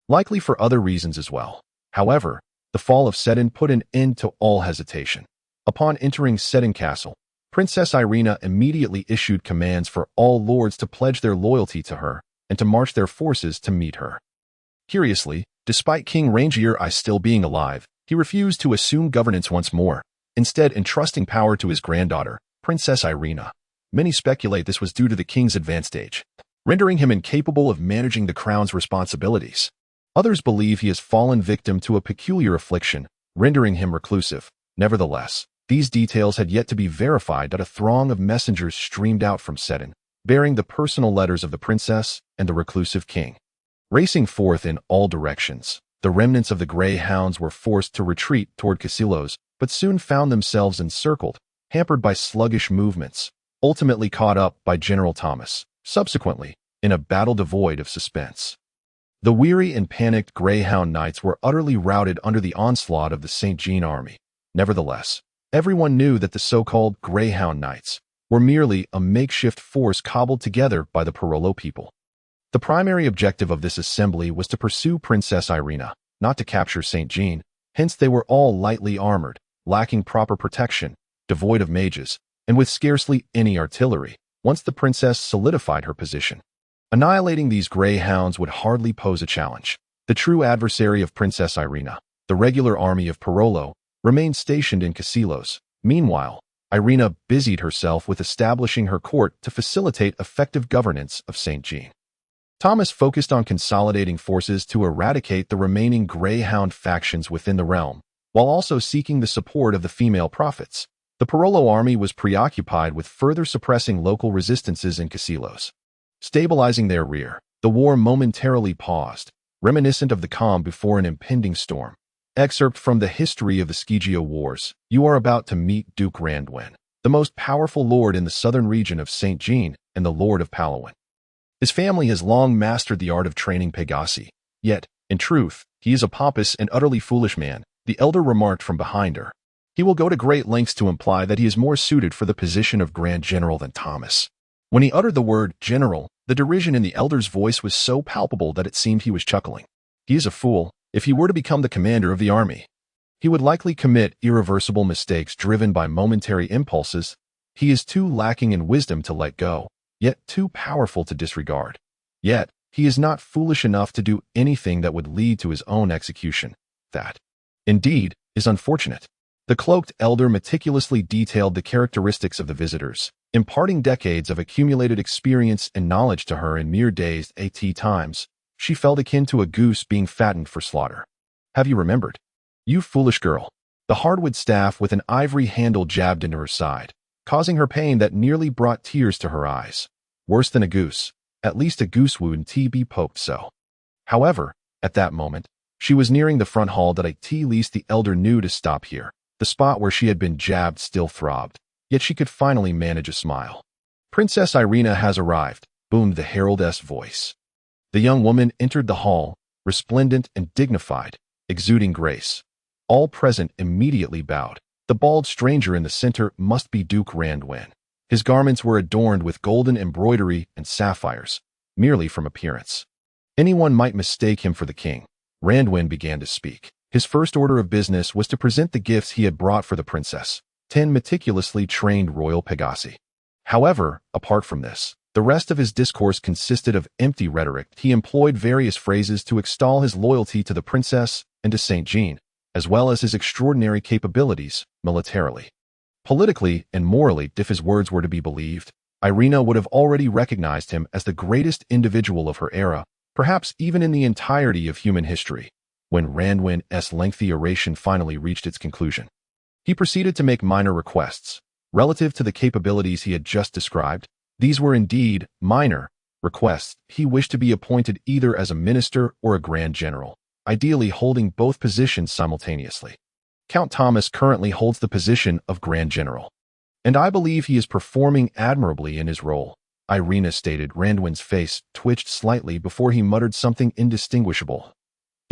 likely for other reasons as well. However, the fall of Sedan put an end to all hesitation. Upon entering Sedan Castle, Princess Irina immediately issued commands for all lords to pledge their loyalty to her and to march their forces to meet her. Curiously, despite King Rangier I still being alive, he refused to assume governance once more, instead entrusting power to his granddaughter, Princess Irina. Many speculate this was due to the king's advanced age, rendering him incapable of managing the crown's responsibilities. Others believe he has fallen victim to a peculiar affliction, rendering him reclusive. Nevertheless, these details had yet to be verified. A throng of messengers streamed out from Sedan, bearing the personal letters of the princess and the reclusive king. Racing forth in all directions, the remnants of the Greyhounds were forced to retreat toward Casilos, but soon found themselves encircled, hampered by sluggish movements, ultimately caught up by General Thomas, subsequently, in a battle devoid of suspense. The weary and panicked Greyhound knights were utterly routed under the onslaught of the St. Jean army. Nevertheless, everyone knew that the so-called Greyhound Knights were merely a makeshift force cobbled together by the Parolo people. The primary objective of this assembly was to pursue Princess Irina, not to capture St. Jean. Hence they were all lightly armored, lacking proper protection, devoid of mages, and with scarcely any artillery. Once the princess solidified her position, annihilating these Greyhounds would hardly pose a challenge. The true adversary of Princess Irina, the regular army of Parolo, remained stationed in Casilos. Meanwhile, Irina busied herself with establishing her court to facilitate effective governance of St. Jean. Thomas focused on consolidating forces to eradicate the remaining Greyhound factions within the realm, while also seeking the support of the female prophets. The Parolo army was preoccupied with further suppressing local resistances in Casilos. Stabilizing their rear, the war momentarily paused, reminiscent of the calm before an impending storm. Excerpt from the History of the Scigio Wars. You are about to meet Duke Randwin, the most powerful lord in the southern region of St. Jean and the Lord of Palawan. His family has long mastered the art of training Pegasi. Yet, in truth, he is a pompous and utterly foolish man, the elder remarked from behind her. He will go to great lengths to imply that he is more suited for the position of Grand General than Thomas. When he uttered the word general, the derision in the elder's voice was so palpable that it seemed he was chuckling. He is a fool. If he were to become the commander of the army, he would likely commit irreversible mistakes driven by momentary impulses. He is too lacking in wisdom to let go, yet too powerful to disregard. Yet, he is not foolish enough to do anything that would lead to his own execution. That, indeed, is unfortunate. The cloaked elder meticulously detailed the characteristics of the visitors, imparting decades of accumulated experience and knowledge to her in mere days. At times, she felt akin to a goose being fattened for slaughter. Have you remembered? You foolish girl. The hardwood staff with an ivory handle jabbed into her side, causing her pain that nearly brought tears to her eyes. Worse than a goose. At least a goose wound be poked so. However, at that moment, she was nearing the front hall that at least the elder knew to stop here. The spot where she had been jabbed still throbbed, yet she could finally manage a smile. Princess Irina has arrived, boomed the heraldess voice. The young woman entered the hall, resplendent and dignified, exuding grace. All present immediately bowed. The bald stranger in the center must be Duke Randwin. His garments were adorned with golden embroidery and sapphires, merely from appearance. Anyone might mistake him for the king. Randwin began to speak. His first order of business was to present the gifts he had brought for the princess, 10 meticulously trained royal Pegasi. However, apart from this, the rest of his discourse consisted of empty rhetoric. He employed various phrases to extol his loyalty to the princess and to Saint Jean, as well as his extraordinary capabilities militarily. Politically and morally, if his words were to be believed, Irina would have already recognized him as the greatest individual of her era, perhaps even in the entirety of human history. When Randwin's lengthy oration finally reached its conclusion, he proceeded to make minor requests. Relative to the capabilities he had just described, these were indeed minor requests. He wished to be appointed either as a minister or a grand general, ideally holding both positions simultaneously. Count Thomas currently holds the position of grand general, and I believe he is performing admirably in his role, Irina stated. Randwin's face twitched slightly before he muttered something indistinguishable.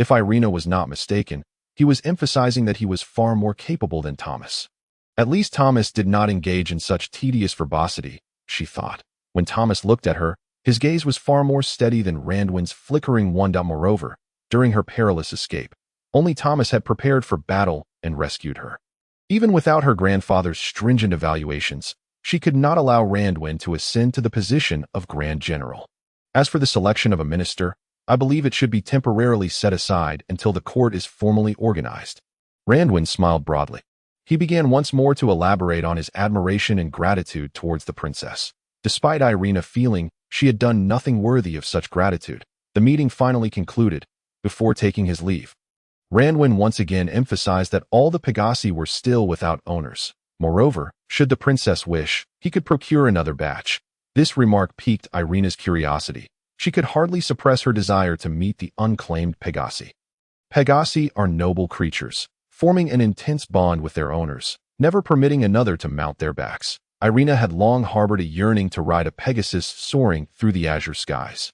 If Irina was not mistaken, he was emphasizing that he was far more capable than Thomas. At least Thomas did not engage in such tedious verbosity, she thought. When Thomas looked at her, his gaze was far more steady than Randwin's flickering one. Moreover, during her perilous escape, only Thomas had prepared for battle and rescued her. Even without her grandfather's stringent evaluations, she could not allow Randwin to ascend to the position of Grand General. As for the selection of a minister, I believe it should be temporarily set aside until the court is formally organized. Randwin smiled broadly. He began once more to elaborate on his admiration and gratitude towards the princess. Despite Irina feeling she had done nothing worthy of such gratitude, the meeting finally concluded. Before taking his leave, Randwin once again emphasized that all the Pegasi were still without owners. Moreover, should the princess wish, he could procure another batch. This remark piqued Irina's curiosity. She could hardly suppress her desire to meet the unclaimed Pegasi. Pegasi are noble creatures, forming an intense bond with their owners, never permitting another to mount their backs. Irina had long harbored a yearning to ride a Pegasus soaring through the azure skies.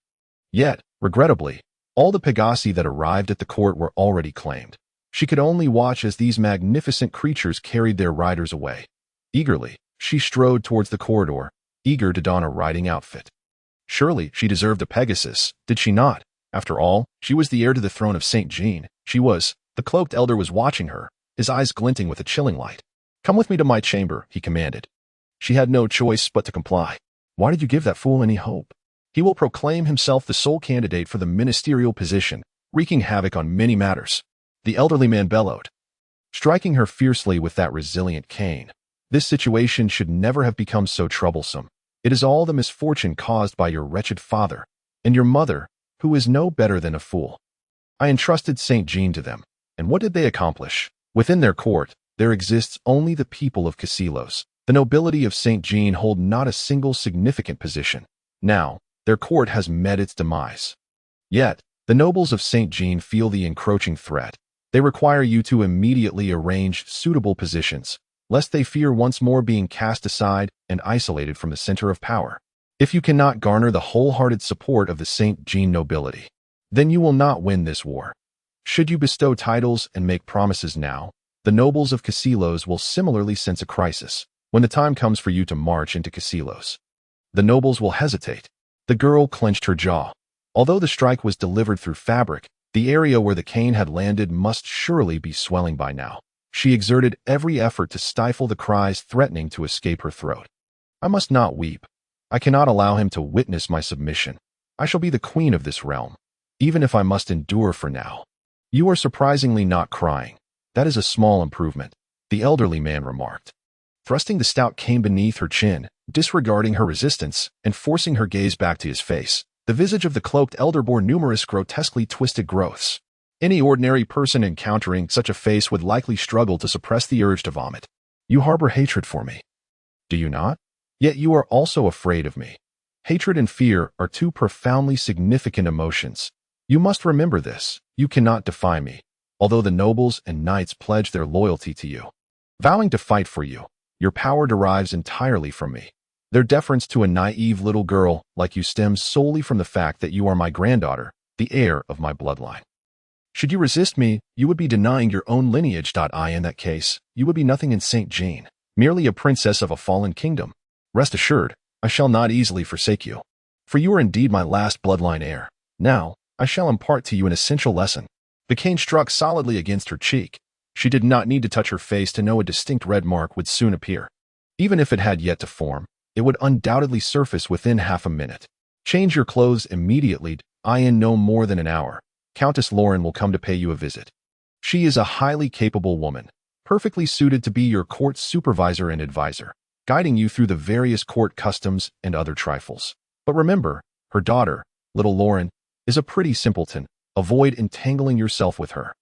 Yet, regrettably, all the Pegasi that arrived at the court were already claimed. She could only watch as these magnificent creatures carried their riders away. Eagerly, she strode towards the corridor, eager to don a riding outfit. Surely she deserved a Pegasus, did she not? After all, she was the heir to the throne of Saint Jean. She was. The cloaked elder was watching her, his eyes glinting with a chilling light. "Come with me to my chamber," he commanded. She had no choice but to comply. "Why did you give that fool any hope? He will proclaim himself the sole candidate for the ministerial position, wreaking havoc on many matters," the elderly man bellowed, striking her fiercely with that resilient cane. "This situation should never have become so troublesome. It is all the misfortune caused by your wretched father and your mother, who is no better than a fool. I entrusted Saint Jean to them, and what did they accomplish? Within their court, there exists only the people of Casilos. The nobility of Saint Jean hold not a single significant position. Now, their court has met its demise. Yet, the nobles of Saint Jean feel the encroaching threat. They require you to immediately arrange suitable positions, lest they fear once more being cast aside and isolated from the center of power. If you cannot garner the wholehearted support of the Saint Jean nobility, then you will not win this war. Should you bestow titles and make promises now, the nobles of Casilos will similarly sense a crisis when the time comes for you to march into Casilos. The nobles will hesitate." The girl clenched her jaw. Although the strike was delivered through fabric, the area where the cane had landed must surely be swelling by now. She exerted every effort to stifle the cries threatening to escape her throat. "I must not weep. I cannot allow him to witness my submission. I shall be the queen of this realm, even if I must endure for now." "You are surprisingly not crying. That is a small improvement," the elderly man remarked, thrusting the stout cane beneath her chin, disregarding her resistance, and forcing her gaze back to his face. The visage of the cloaked elder bore numerous grotesquely twisted growths. Any ordinary person encountering such a face would likely struggle to suppress the urge to vomit. "You harbor hatred for me." Do you not? Yet you are also afraid of me. Hatred and fear are two profoundly significant emotions. You must remember this. You cannot defy me, although the nobles and knights pledge their loyalty to you, vowing to fight for you. Your power derives entirely from me. Their deference to a naive little girl like you stems solely from the fact that you are my granddaughter, the heir of my bloodline. Should you resist me, you would be denying your own lineage. In that case, you would be nothing in St. Jean, merely a princess of a fallen kingdom. Rest assured, I shall not easily forsake you, for you are indeed my last bloodline heir. Now, I shall impart to you an essential lesson. The cane struck solidly against her cheek. She did not need to touch her face to know a distinct red mark would soon appear. Even if it had yet to form, it would undoubtedly surface within half a minute. Change your clothes immediately. In no more than an hour, Countess Lauren will come to pay you a visit. She is a highly capable woman, perfectly suited to be your court supervisor and advisor, guiding you through the various court customs and other trifles. But remember, her daughter, little Lauren, is a pretty simpleton. Avoid entangling yourself with her.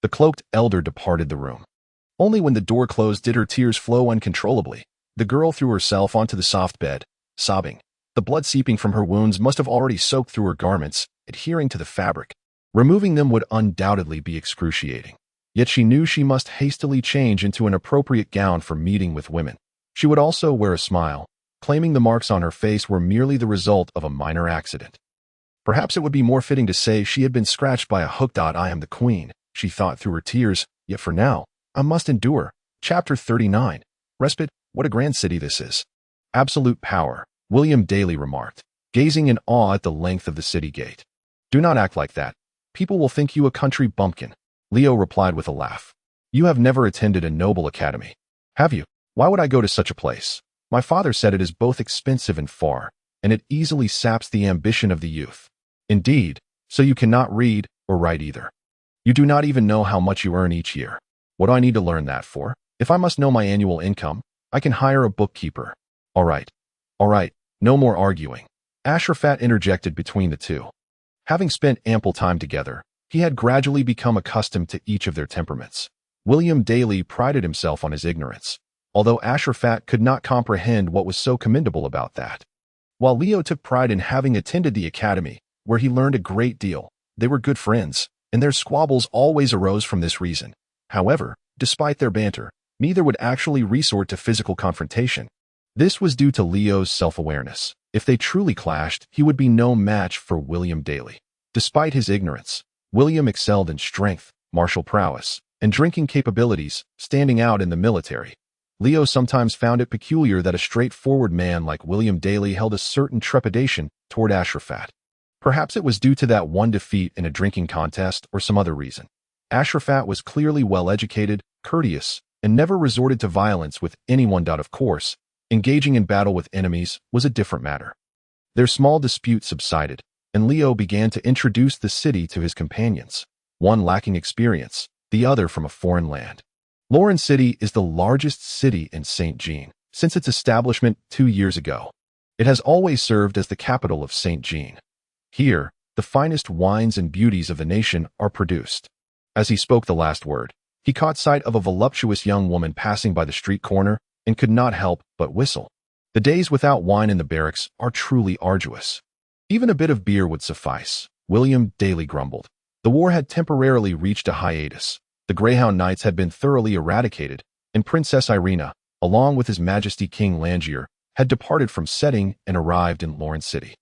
The cloaked elder departed the room. Only when the door closed did her tears flow uncontrollably. The girl threw herself onto the soft bed, sobbing. The blood seeping from her wounds must have already soaked through her garments, adhering to the fabric. Removing them would undoubtedly be excruciating. Yet she knew she must hastily change into an appropriate gown for meeting with women. She would also wear a smile, claiming the marks on her face were merely the result of a minor accident. Perhaps it would be more fitting to say she had been scratched by a hook. I am the queen, she thought through her tears, yet for now, I must endure. Chapter 39. Respite. What a grand city this is. Absolute power, William Daly remarked, gazing in awe at the length of the city gate. Do not act like that. People will think you a country bumpkin, Leo replied with a laugh. You have never attended a noble academy, have you? Why would I go to such a place? My father said it is both expensive and far, and it easily saps the ambition of the youth. Indeed, so you cannot read or write either. You do not even know how much you earn each year. What do I need to learn that for? If I must know my annual income, I can hire a bookkeeper. All right, no more arguing. Ashru interjected between the two. Having spent ample time together, he had gradually become accustomed to each of their temperaments. William Daly prided himself on his ignorance, although Ashru could not comprehend what was so commendable about that. While Leo took pride in having attended the academy, where he learned a great deal, they were good friends, and their squabbles always arose from this reason. However, despite their banter, neither would actually resort to physical confrontation. This was due to Leo's self-awareness. If they truly clashed, he would be no match for William Daly. Despite his ignorance, William excelled in strength, martial prowess, and drinking capabilities, standing out in the military. Leo sometimes found it peculiar that a straightforward man like William Daly held a certain trepidation toward Ashru. Perhaps it was due to that one defeat in a drinking contest or some other reason. Ashru was clearly well-educated, courteous, and never resorted to violence with anyone. Of course, engaging in battle with enemies was a different matter. Their small dispute subsided, and Leo began to introduce the city to his companions, one lacking experience, the other from a foreign land. Lauren City is the largest city in St. Jean since its establishment 2 years ago. It has always served as the capital of St. Jean. Here, the finest wines and beauties of the nation are produced. As he spoke the last word, he caught sight of a voluptuous young woman passing by the street corner and could not help but whistle. The days without wine in the barracks are truly arduous. Even a bit of beer would suffice, William Daly grumbled. The war had temporarily reached a hiatus. The Greyhound Knights had been thoroughly eradicated, and Princess Irina, along with His Majesty King Langier, had departed from Setting and arrived in Lauren City.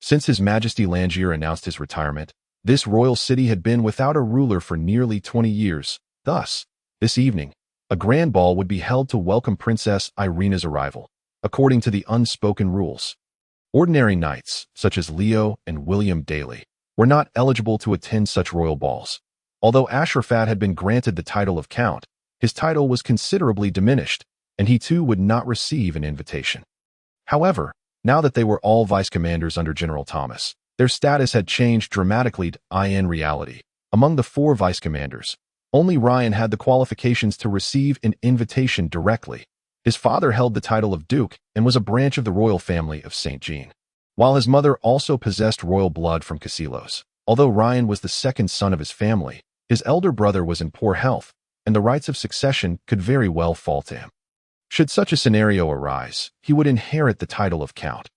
Since His Majesty Langier announced his retirement, this royal city had been without a ruler for nearly 20 years. Thus, this evening, a grand ball would be held to welcome Princess Irina's arrival, according to the unspoken rules. Ordinary knights, such as Leo and William Daly, were not eligible to attend such royal balls. Although Ashru had been granted the title of Count, his title was considerably diminished, and he too would not receive an invitation. However, now that they were all vice commanders under General Thomas, their status had changed dramatically. In reality, among the 4 vice commanders, only Ryan had the qualifications to receive an invitation directly. His father held the title of Duke and was a branch of the royal family of St. Jean, while his mother also possessed royal blood from Casilos. Although Ryan was the second son of his family, his elder brother was in poor health, and the rights of succession could very well fall to him. Should such a scenario arise, he would inherit the title of count.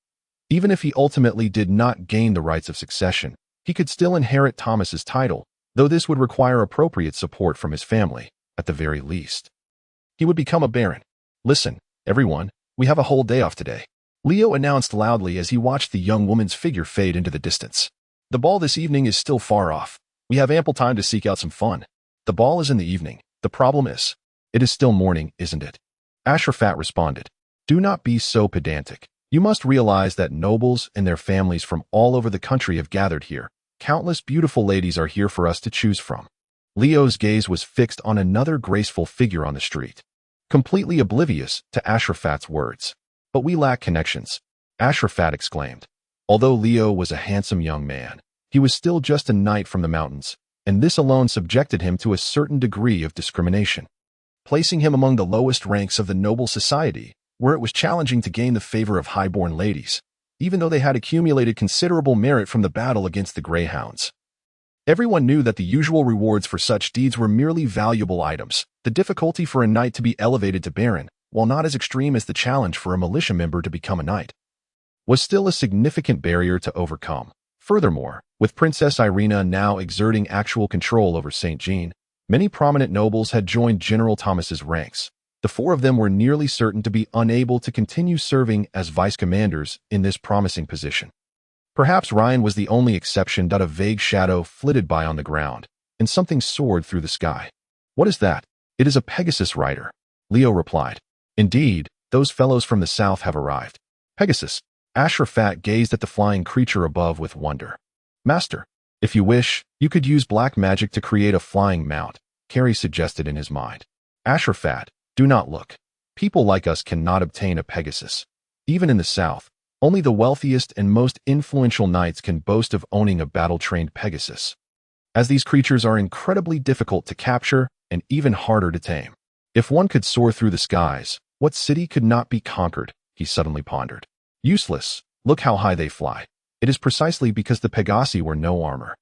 Even if he ultimately did not gain the rights of succession, he could still inherit Thomas's title, though this would require appropriate support from his family, at the very least. He would become a baron. Listen, everyone, we have a whole day off today, Leo announced loudly as he watched the young woman's figure fade into the distance. The ball this evening is still far off. We have ample time to seek out some fun. The ball is in the evening. The problem is, it is still morning, isn't it? Ashru Lathe responded. Do not be so pedantic. You must realize that nobles and their families from all over the country have gathered here. Countless beautiful ladies are here for us to choose from. Leo's gaze was fixed on another graceful figure on the street, completely oblivious to Ashru Lathe's words. But we lack connections, Ashru Lathe exclaimed. Although Leo was a handsome young man, he was still just a knight from the mountains, and this alone subjected him to a certain degree of discrimination, placing him among the lowest ranks of the noble society, where it was challenging to gain the favor of high-born ladies, even though they had accumulated considerable merit from the battle against the Greyhounds. Everyone knew that the usual rewards for such deeds were merely valuable items. The difficulty for a knight to be elevated to baron, while not as extreme as the challenge for a militia member to become a knight, was still a significant barrier to overcome. Furthermore, with Princess Irina now exerting actual control over St. Jean, many prominent nobles had joined General Thomas's ranks. The four of them were nearly certain to be unable to continue serving as vice-commanders in this promising position. Perhaps Ryan was the only exception. A vague shadow flitted by on the ground, and something soared through the sky. What is that? It is a Pegasus rider, Leo replied. Indeed, those fellows from the south have arrived. Pegasus. Ashru Lathe gazed at the flying creature above with wonder. Master, if you wish, you could use black magic to create a flying mount, Carrie suggested in his mind. Ashru Lathe, do not look. People like us cannot obtain a Pegasus. Even in the south, only the wealthiest and most influential knights can boast of owning a battle-trained Pegasus, as these creatures are incredibly difficult to capture and even harder to tame. If one could soar through the skies, what city could not be conquered? He suddenly pondered. Useless. Look how high they fly. It is precisely because the Pegasi wear no armor.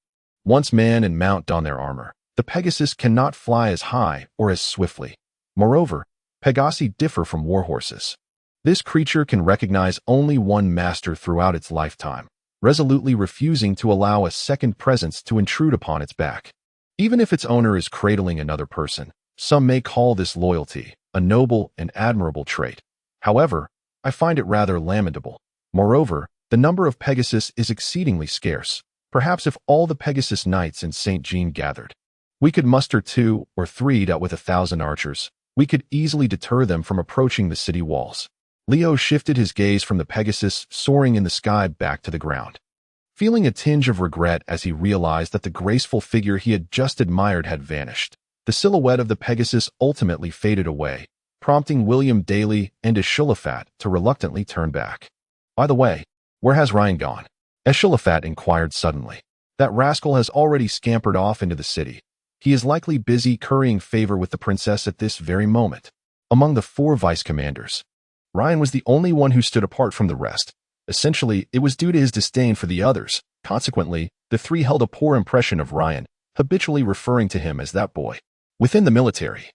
Once man and mount don their armor, the Pegasus cannot fly as high or as swiftly. Moreover, Pegasi differ from warhorses. This creature can recognize only one master throughout its lifetime, resolutely refusing to allow a second presence to intrude upon its back. Even if its owner is cradling another person, some may call this loyalty, a noble and admirable trait. However, I find it rather lamentable. Moreover, the number of Pegasus is exceedingly scarce. Perhaps if all the Pegasus knights in St. Jean gathered, we could muster 2 or 3 with 1,000 archers. We could easily deter them from approaching the city walls. Leo shifted his gaze from the Pegasus soaring in the sky back to the ground, feeling a tinge of regret as he realized that the graceful figure he had just admired had vanished. The silhouette of the Pegasus ultimately faded away, prompting William Daly and Ashru Lathe to reluctantly turn back. By the way, where has Ryan gone? Ashru Lathe inquired suddenly. That rascal has already scampered off into the city. He is likely busy currying favor with the princess at this very moment. Among the 4 vice-commanders, Ryan was the only one who stood apart from the rest. Essentially, it was due to his disdain for the others. Consequently, the 3 held a poor impression of Ryan, habitually referring to him as that boy. Within the military,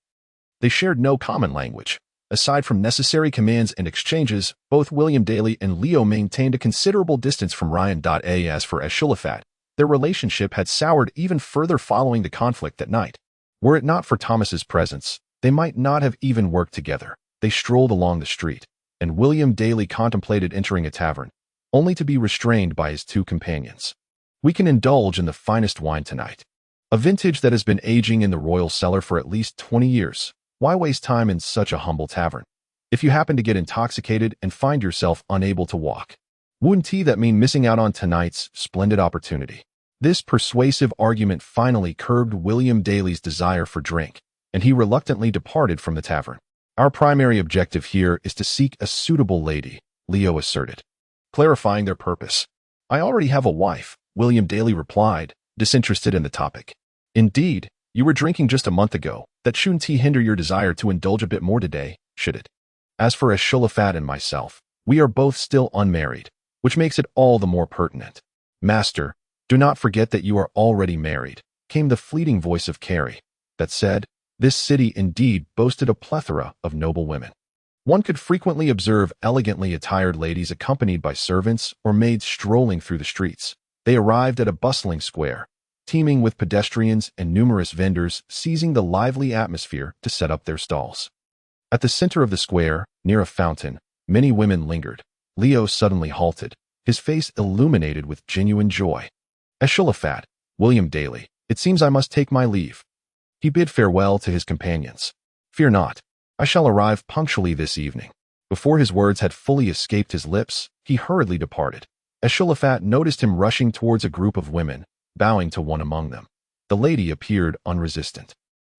they shared no common language. Aside from necessary commands and exchanges, both William Daly and Leo maintained a considerable distance from Ryan. As for Ashru Lathe, their relationship had soured even further following the conflict that night. Were it not for Thomas's presence, they might not have even worked together. They strolled along the street, and William Daly contemplated entering a tavern, only to be restrained by his 2 companions. We can indulge in the finest wine tonight, a vintage that has been aging in the royal cellar for at least 20 years. Why waste time in such a humble tavern? If you happen to get intoxicated and find yourself unable to walk, wouldn't that mean missing out on tonight's splendid opportunity? This persuasive argument finally curbed William Daly's desire for drink, and he reluctantly departed from the tavern. Our primary objective here is to seek a suitable lady, Leo asserted, clarifying their purpose. I already have a wife, William Daly replied, disinterested in the topic. Indeed, you were drinking just a month ago. That shouldn't hinder your desire to indulge a bit more today, should it? As for Ashru Lathe and myself, we are both still unmarried, which makes it all the more pertinent. Master, do not forget that you are already married, came the fleeting voice of Carrie. That said, this city indeed boasted a plethora of noble women. One could frequently observe elegantly attired ladies accompanied by servants or maids strolling through the streets. They arrived at a bustling square, teeming with pedestrians and numerous vendors seizing the lively atmosphere to set up their stalls. At the center of the square, near a fountain, many women lingered. Leo suddenly halted, his face illuminated with genuine joy. Ashru Lathe, William Daly, it seems I must take my leave. He bid farewell to his companions. Fear not, I shall arrive punctually this evening. Before his words had fully escaped his lips, he hurriedly departed. Ashru Lathe noticed him rushing towards a group of women, bowing to one among them. The lady appeared unresistant.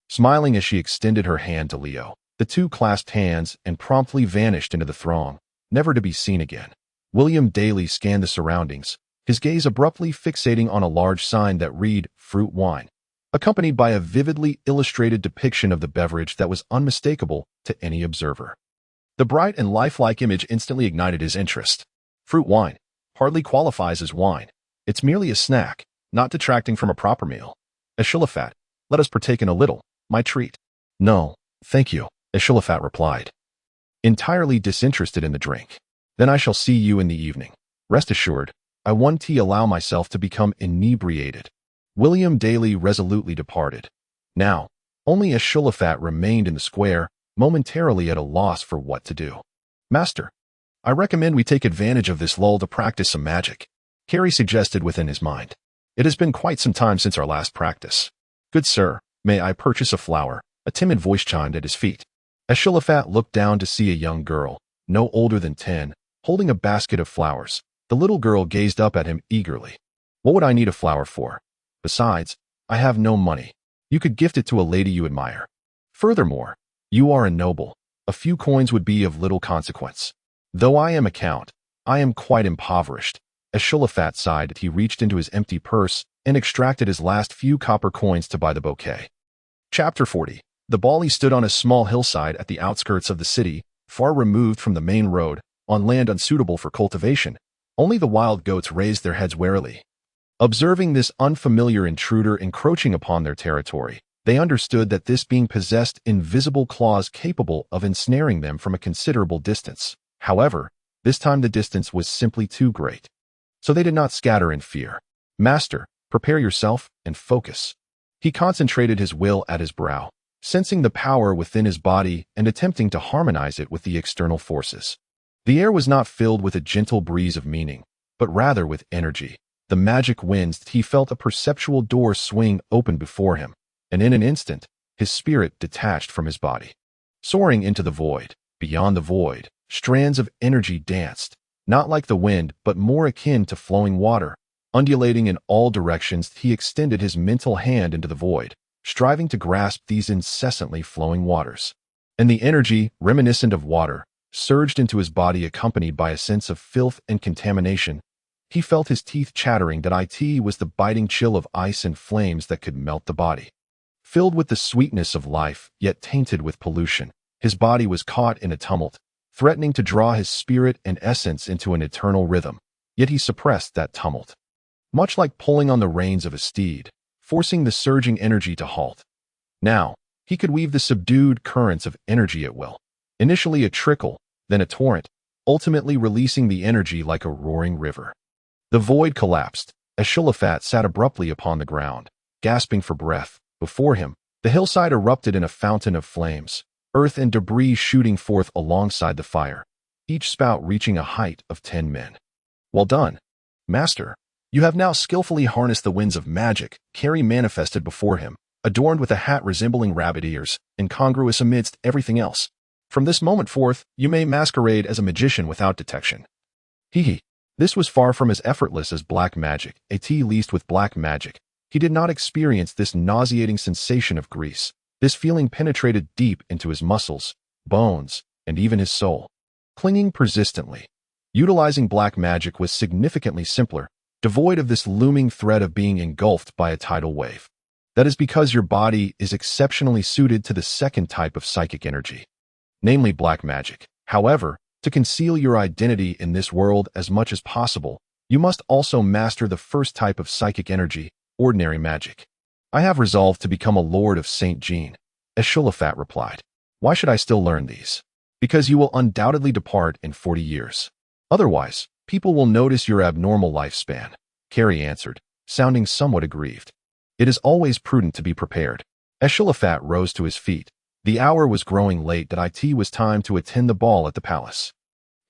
Smiling as she extended her hand to Leo, the two clasped hands and promptly vanished into the throng, never to be seen again. William Daly scanned the surroundings, his gaze abruptly fixating on a large sign that read, "Fruit Wine," accompanied by a vividly illustrated depiction of the beverage that was unmistakable to any observer. The bright and lifelike image instantly ignited his interest. Fruit wine hardly qualifies as wine. It's merely a snack, not detracting from a proper meal. Ashru Lathe, let us partake in a little, my treat. No, thank you, Ashru Lathe replied, entirely disinterested in the drink. Then I shall see you in the evening. Rest assured, I won't allow myself to become inebriated. William Daly resolutely departed. Now, only Ashru Lathe remained in the square, momentarily at a loss for what to do. Master, I recommend we take advantage of this lull to practice some magic, Carrie suggested within his mind. It has been quite some time since our last practice. Good sir, may I purchase a flower? A timid voice chimed at his feet. Ashru Lathe looked down to see a young girl, no older than 10, holding a basket of flowers. The little girl gazed up at him eagerly. What would I need a flower for? Besides, I have no money. You could gift it to a lady you admire. Furthermore, you are a noble. A few coins would be of little consequence. Though I am a count, I am quite impoverished. Ashru Lathe sighed as he reached into his empty purse and extracted his last few copper coins to buy the bouquet. Chapter 40. The Bali stood on a small hillside at the outskirts of the city, far removed from the main road, on land unsuitable for cultivation. Only the wild goats raised their heads warily. Observing this unfamiliar intruder encroaching upon their territory, they understood that this being possessed invisible claws capable of ensnaring them from a considerable distance. However, this time the distance was simply too great. So they did not scatter in fear. Master, prepare yourself and focus. He concentrated his will at his brow, sensing the power within his body and attempting to harmonize it with the external forces. The air was not filled with a gentle breeze of meaning, but rather with energy. The magic winds, he felt a perceptual door swing open before him, and in an instant, his spirit detached from his body. Soaring into the void, beyond the void, strands of energy danced, not like the wind, but more akin to flowing water. Undulating in all directions, he extended his mental hand into the void, striving to grasp these incessantly flowing waters. And the energy, reminiscent of water, surged into his body accompanied by a sense of filth and contamination. He felt his teeth chattering that it was the biting chill of ice and flames that could melt the body. Filled with the sweetness of life, yet tainted with pollution, his body was caught in a tumult, threatening to draw his spirit and essence into an eternal rhythm. Yet he suppressed that tumult. Much like pulling on the reins of a steed, forcing the surging energy to halt. Now, he could weave the subdued currents of energy at will. Initially a trickle, then a torrent, ultimately releasing the energy like a roaring river. The void collapsed. Ashru Lathe sat abruptly upon the ground, gasping for breath. Before him, the hillside erupted in a fountain of flames, earth and debris shooting forth alongside the fire, each spout reaching a height of 10 men. Well done, Master. You have now skillfully harnessed the winds of magic. Carrie manifested before him, adorned with a hat resembling rabbit ears, incongruous amidst everything else. From this moment forth, you may masquerade as a magician without detection. Hee. This was far from as effortless as black magic. At least with black magic, he did not experience this nauseating sensation of grease. This feeling penetrated deep into his muscles, bones, and even his soul. Clinging persistently, utilizing black magic was significantly simpler, devoid of this looming threat of being engulfed by a tidal wave. That is because your body is exceptionally suited to the second type of psychic energy, namely black magic. However, to conceal your identity in this world as much as possible, you must also master the first type of psychic energy, ordinary magic. I have resolved to become a Lord of St. Jean, Ashru Lathe replied. Why should I still learn these? because you will undoubtedly depart in 40 years. Otherwise, people will notice your abnormal lifespan. Carrie answered, sounding somewhat aggrieved. It is always prudent to be prepared. Ashru Lathe rose to his feet. The hour was growing late that it was time to attend the ball at the palace.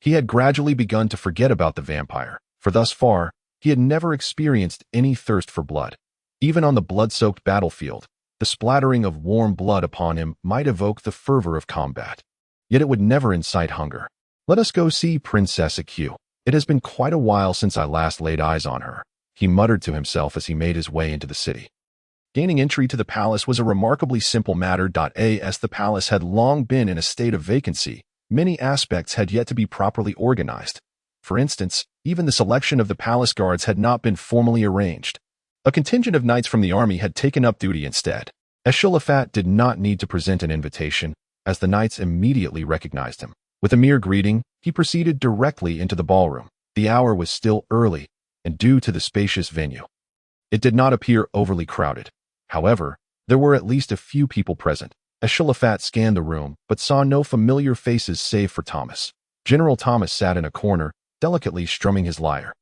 He had gradually begun to forget about the vampire, for thus far, he had never experienced any thirst for blood. Even on the blood-soaked battlefield, the splattering of warm blood upon him might evoke the fervor of combat. Yet it would never incite hunger. Let us go see Princess Aq. It has been quite a while since I last laid eyes on her, he muttered to himself as he made his way into the city. Gaining entry to the palace was a remarkably simple matter. As the palace had long been in a state of vacancy, many aspects had yet to be properly organized. For instance, even the selection of the palace guards had not been formally arranged. A contingent of knights from the army had taken up duty instead. Ashru Lathe did not need to present an invitation, as the knights immediately recognized him. With a mere greeting, he proceeded directly into the ballroom. The hour was still early, and due to the spacious venue, it did not appear overly crowded. However, there were at least a few people present. Ashru Lathe scanned the room, but saw no familiar faces save for Thomas. General Thomas sat in a corner, delicately strumming his lyre,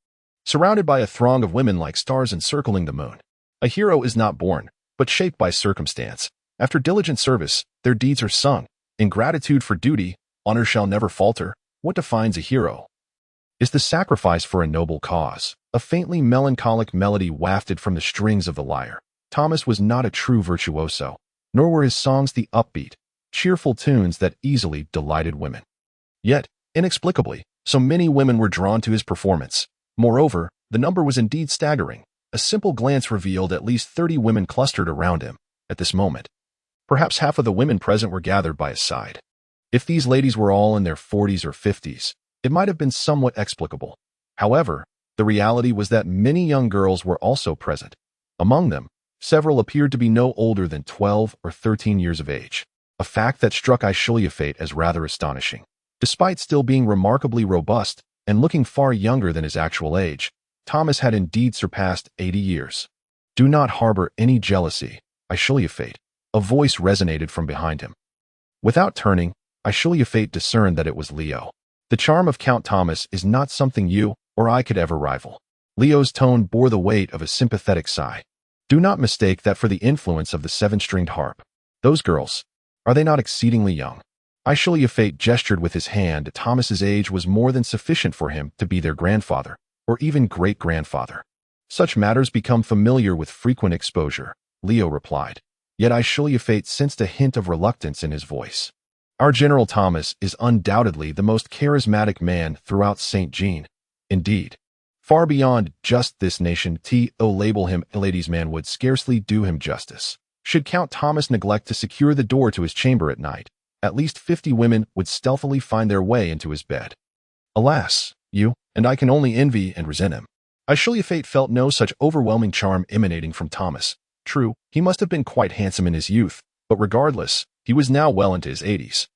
surrounded by a throng of women like stars encircling the moon. A hero is not born, but shaped by circumstance. After diligent service, their deeds are sung. In gratitude for duty, honor shall never falter. What defines a hero is the sacrifice for a noble cause. A faintly melancholic melody wafted from the strings of the lyre. Thomas was not a true virtuoso, nor were his songs the upbeat, cheerful tunes that easily delighted women. Yet, inexplicably, so many women were drawn to his performance. Moreover, the number was indeed staggering. A simple glance revealed at least 30 women clustered around him at this moment. Perhaps half of the women present were gathered by his side. If these ladies were all in their 40s or 50s, it might have been somewhat explicable. However, the reality was that many young girls were also present. Among them, several appeared to be no older than 12 or 13 years of age, a fact that struck Ashru Lathe as rather astonishing. Despite still being remarkably robust and looking far younger than his actual age, Thomas had indeed surpassed 80 years. Do not harbor any jealousy, Ashru Lathe. A voice resonated from behind him. Without turning, Ashru Lathe discerned that it was Leo. The charm of Count Thomas is not something you or I could ever rival. Leo's tone bore the weight of a sympathetic sigh. Do not mistake that for the influence of the seven-stringed harp. Those girls, are they not exceedingly young? Ashru Lathe gestured with his hand. Thomas's age was more than sufficient for him to be their grandfather, or even great-grandfather. Such matters become familiar with frequent exposure, Leo replied. Yet Ashru Lathe sensed a hint of reluctance in his voice. Our General Thomas is undoubtedly the most charismatic man throughout St. Jean. Indeed, far beyond just this nation. To label him a ladies' man would scarcely do him justice. Should Count Thomas neglect to secure the door to his chamber at night, at least 50 women would stealthily find their way into his bed. Alas, you and I can only envy and resent him. Ashru Lathe felt no such overwhelming charm emanating from Thomas. True, he must have been quite handsome in his youth, but regardless, he was now well into his 80s.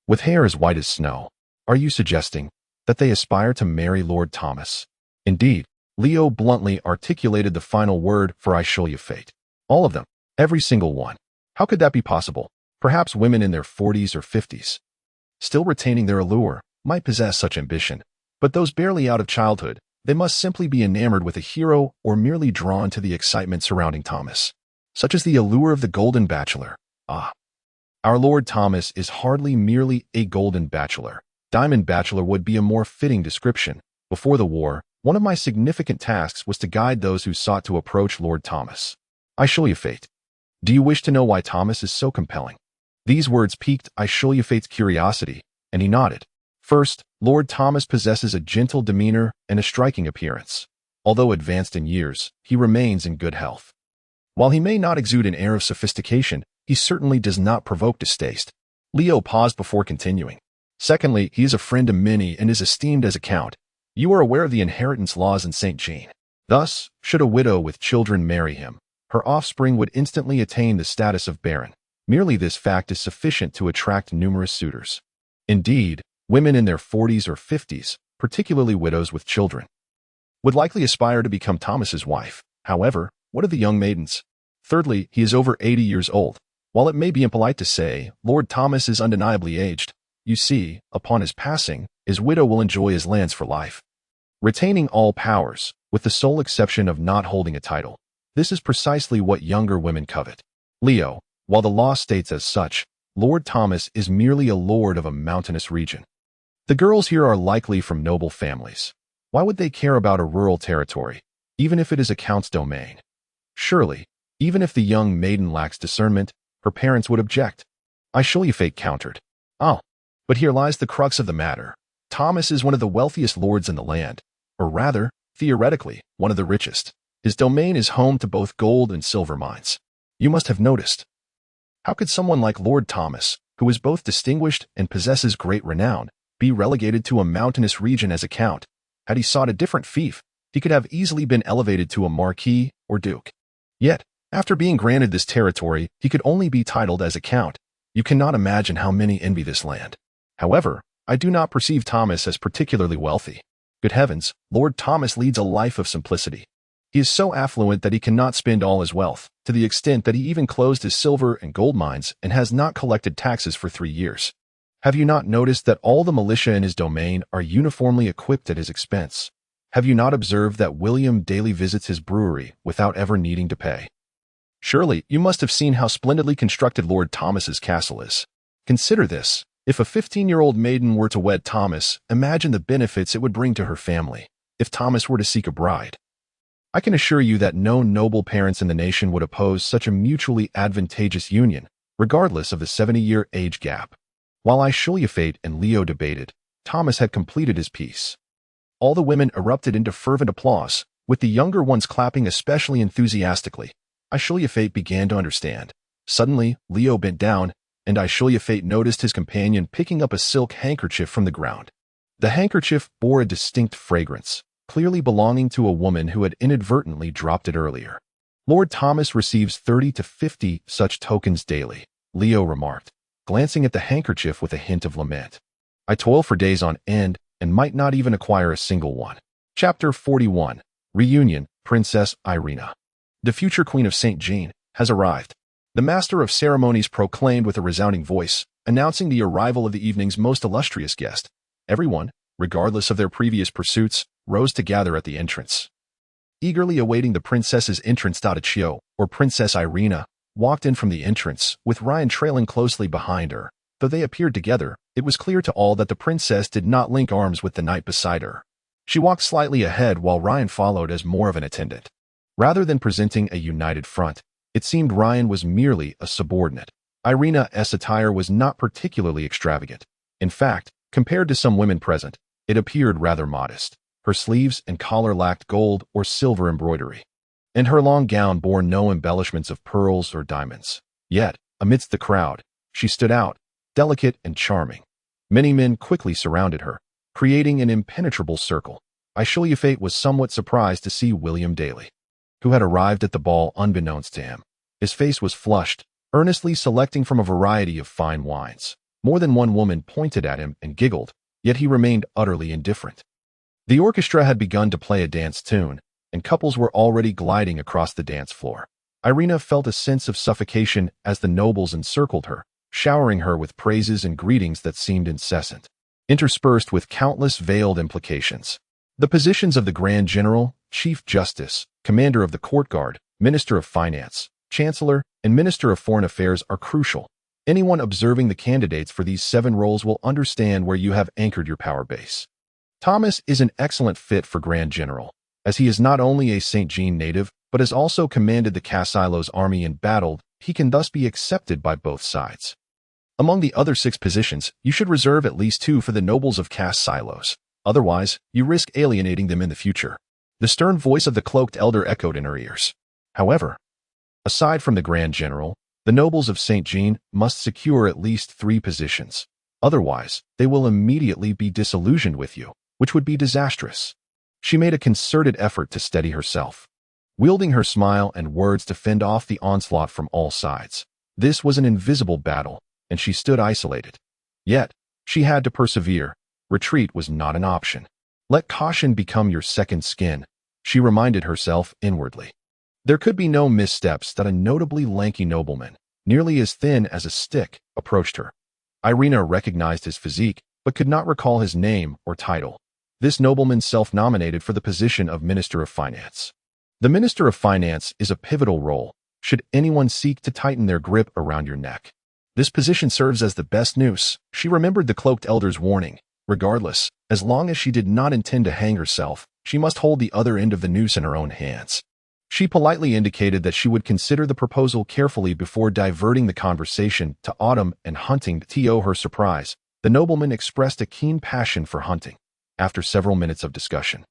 With hair as white as snow, are you suggesting that they aspire to marry Lord Thomas? Indeed, Leo bluntly articulated the final word for Ashru Lathe. All of them, every single one. How could that be possible? Perhaps women in their 40s or 50s, still retaining their allure, might possess such ambition, but those barely out of childhood, they must simply be enamored with a hero or merely drawn to the excitement surrounding Thomas. Such is the allure of the Golden Bachelor. Ah, our Lord Thomas is hardly merely a Golden Bachelor. Diamond Bachelor would be a more fitting description. Before the war, one of my significant tasks was to guide those who sought to approach Lord Thomas. Ashru Lathe, do you wish to know why Thomas is so compelling? These words piqued Ashru Lathe's curiosity, and he nodded. First, Lord Thomas possesses a gentle demeanor and a striking appearance. Although advanced in years, he remains in good health. While he may not exude an air of sophistication, he certainly does not provoke distaste. Leo paused before continuing. Secondly, he is a friend to many and is esteemed as a count. You are aware of the inheritance laws in St. Jean. Thus, should a widow with children marry him, her offspring would instantly attain the status of baron. Merely this fact is sufficient to attract numerous suitors. Indeed, women in their 40s or 50s, particularly widows with children, would likely aspire to become Thomas's wife. However, what of the young maidens? Thirdly, he is over 80 years old. While it may be impolite to say, Lord Thomas is undeniably aged, You see, upon his passing, his widow will enjoy his lands for life, retaining all powers, with the sole exception of not holding a title. This is precisely what younger women covet. Leo, while the law states as such, Lord Thomas is merely a lord of a mountainous region. The girls here are likely from noble families. Why would they care about a rural territory, even if it is a count's domain? Surely, even if the young maiden lacks discernment, her parents would object. Ashru Lathe countered. Oh, but here lies the crux of the matter. Thomas is one of the wealthiest lords in the land, or rather, theoretically, one of the richest. His domain is home to both gold and silver mines. You must have noticed. How could someone like Lord Thomas, who is both distinguished and possesses great renown, be relegated to a mountainous region as a count? Had he sought a different fief, he could have easily been elevated to a marquis or duke. Yet, after being granted this territory, he could only be titled as a count. You cannot imagine how many envy this land. However, I do not perceive Thomas as particularly wealthy. Good heavens, Lord Thomas leads a life of simplicity. He is so affluent that he cannot spend all his wealth, to the extent that he even closed his silver and gold mines and has not collected taxes for 3 years. Have you not noticed that all the militia in his domain are uniformly equipped at his expense? Have you not observed that William daily visits his brewery without ever needing to pay? Surely, you must have seen how splendidly constructed Lord Thomas's castle is. Consider this. If a 15-year-old maiden were to wed Thomas, imagine the benefits it would bring to her family. If Thomas were to seek a bride, I can assure you that no noble parents in the nation would oppose such a mutually advantageous union, regardless of the 70-year age gap. While Ashru Lathe and Leo debated, Thomas had completed his piece. All the women erupted into fervent applause, with the younger ones clapping especially enthusiastically. Ashru Lathe began to understand. Suddenly, Leo bent down, and Ashru Lathe noticed his companion picking up a silk handkerchief from the ground. The handkerchief bore a distinct fragrance, clearly belonging to a woman who had inadvertently dropped it earlier. Lord Thomas receives 30 to 50 such tokens daily, Leo remarked, glancing at the handkerchief with a hint of lament. I toil for days on end and might not even acquire a single one. Chapter 41. Reunion, Princess Irina. The future Queen of St. Jean has arrived. The master of ceremonies proclaimed with a resounding voice, announcing the arrival of the evening's most illustrious guest. Everyone, regardless of their previous pursuits, rose to gather at the entrance. Eagerly awaiting the princess's entrance, Chio, or Princess Irina, walked in from the entrance, with Ryan trailing closely behind her. Though they appeared together, it was clear to all that the princess did not link arms with the knight beside her. She walked slightly ahead while Ryan followed as more of an attendant. Rather than presenting a united front, it seemed Ryan was merely a subordinate. Irina's attire was not particularly extravagant. In fact, compared to some women present, it appeared rather modest. Her sleeves and collar lacked gold or silver embroidery, and her long gown bore no embellishments of pearls or diamonds. Yet, amidst the crowd, she stood out, delicate and charming. Many men quickly surrounded her, creating an impenetrable circle. Ashru Lathe was somewhat surprised to see William Daly, who had arrived at the ball unbeknownst to him. His face was flushed, earnestly selecting from a variety of fine wines. More than one woman pointed at him and giggled, yet he remained utterly indifferent. The orchestra had begun to play a dance tune, and couples were already gliding across the dance floor. Irina felt a sense of suffocation as the nobles encircled her, showering her with praises and greetings that seemed incessant, interspersed with countless veiled implications. The positions of the Grand General, Chief Justice, Commander of the Court Guard, Minister of Finance, Chancellor, and Minister of Foreign Affairs are crucial. Anyone observing the candidates for these 7 roles will understand where you have anchored your power base. Thomas is an excellent fit for Grand General, as he is not only a St. Jean native, but has also commanded the Cassilo's army in battle. He can thus be accepted by both sides. Among the other 6 positions, you should reserve at least 2 for the nobles of Cassilos. Otherwise, you risk alienating them in the future. The stern voice of the cloaked elder echoed in her ears. However, aside from the Grand General, the nobles of St. Jean must secure at least 3 positions. Otherwise, they will immediately be disillusioned with you, which would be disastrous. She made a concerted effort to steady herself, wielding her smile and words to fend off the onslaught from all sides. This was an invisible battle, and she stood isolated. Yet, she had to persevere. Retreat was not an option. Let caution become your second skin, she reminded herself inwardly. There could be no missteps that a notably lanky nobleman, nearly as thin as a stick, approached her. Irina recognized his physique, but could not recall his name or title. This nobleman self-nominated for the position of Minister of Finance. The Minister of Finance is a pivotal role, should anyone seek to tighten their grip around your neck. This position serves as the best noose. She remembered the cloaked elder's warning. Regardless, as long as she did not intend to hang herself, she must hold the other end of the noose in her own hands. She politely indicated that she would consider the proposal carefully before diverting the conversation to autumn and hunting. To her surprise, the nobleman expressed a keen passion for hunting. After several minutes of discussion,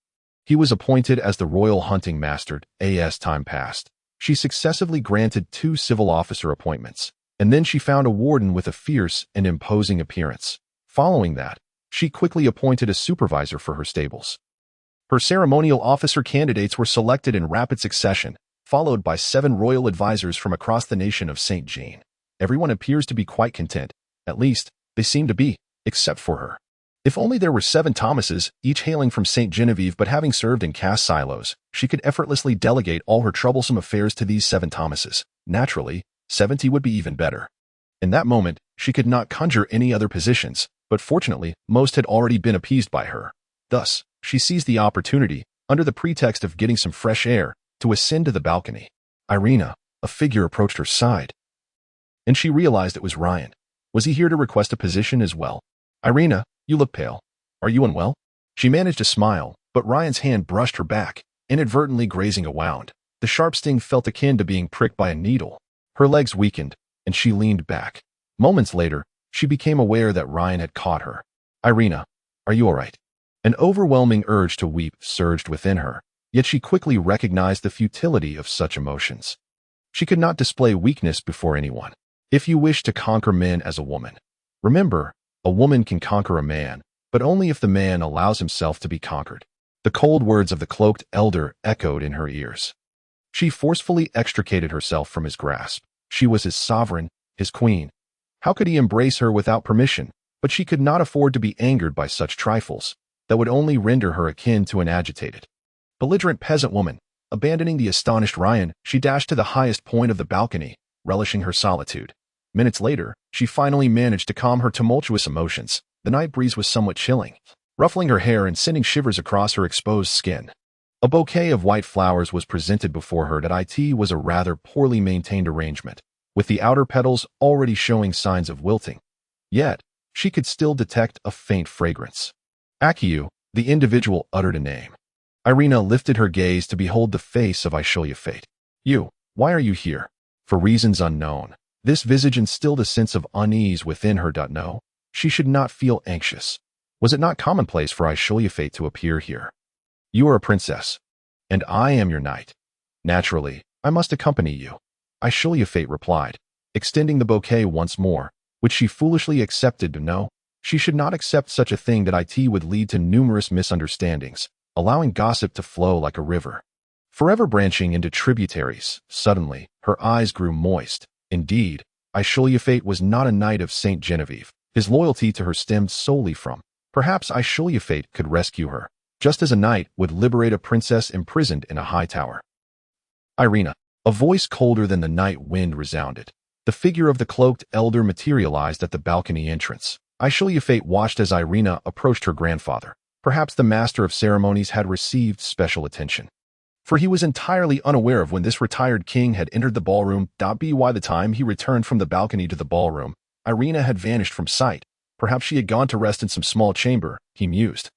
he was appointed as the royal hunting master. As time passed, she successively granted 2 civil officer appointments, and then she found a warden with a fierce and imposing appearance. Following that, she quickly appointed a supervisor for her stables. Her ceremonial officer candidates were selected in rapid succession, followed by 7 royal advisors from across the nation of St. Jean. Everyone appears to be quite content, at least, they seem to be, except for her. If only there were 7 Thomases, each hailing from St. Genevieve but having served in caste silos, she could effortlessly delegate all her troublesome affairs to these 7 Thomases. Naturally, 70 would be even better. In that moment, she could not conjure any other positions, but fortunately, most had already been appeased by her. Thus, she seized the opportunity, under the pretext of getting some fresh air, to ascend to the balcony. Irina, a figure approached her side, and she realized it was Ryan. Was he here to request a position as well? Irina, you look pale. Are you unwell? She managed to smile, but Ryan's hand brushed her back, inadvertently grazing a wound. The sharp sting felt akin to being pricked by a needle. Her legs weakened, and she leaned back. Moments later, she became aware that Ryan had caught her. Irina, are you all right? An overwhelming urge to weep surged within her, yet she quickly recognized the futility of such emotions. She could not display weakness before anyone. If you wish to conquer men as a woman, remember, a woman can conquer a man, but only if the man allows himself to be conquered. The cold words of the cloaked elder echoed in her ears. She forcefully extricated herself from his grasp. She was his sovereign, his queen. How could he embrace her without permission? But she could not afford to be angered by such trifles. That would only render her akin to an agitated, belligerent peasant woman. Abandoning the astonished Ryan, she dashed to the highest point of the balcony, relishing her solitude. Minutes later, she finally managed to calm her tumultuous emotions. The night breeze was somewhat chilling, ruffling her hair and sending shivers across her exposed skin. A bouquet of white flowers was presented before her. It was a rather poorly maintained arrangement, with the outer petals already showing signs of wilting. Yet, she could still detect a faint fragrance. Acquaintance, the individual uttered a name. Irina lifted her gaze to behold the face of Ashru Lathe. You, why are you here? For reasons unknown. This visage instilled a sense of unease within her. No, she should not feel anxious. Was it not commonplace for Ashru Lathe to appear here? You are a princess, and I am your knight. Naturally, I must accompany you. Ashru Lathe replied, extending the bouquet once more, which she foolishly accepted. No, she should not accept such a thing. It would lead to numerous misunderstandings, allowing gossip to flow like a river, forever branching into tributaries. Suddenly, her eyes grew moist. Indeed, Ashru Lathe was not a knight of St. Genevieve. His loyalty to her stemmed solely from, perhaps Ashru Lathe could rescue her, just as a knight would liberate a princess imprisoned in a high tower. Irina, a voice colder than the night wind resounded. The figure of the cloaked elder materialized at the balcony entrance. Ashru Lathe watched as Irina approached her grandfather. Perhaps the master of ceremonies had received special attention, for he was entirely unaware of when this retired king had entered the ballroom. By the time he returned from the balcony to the ballroom, Irina had vanished from sight. Perhaps she had gone to rest in some small chamber, he mused,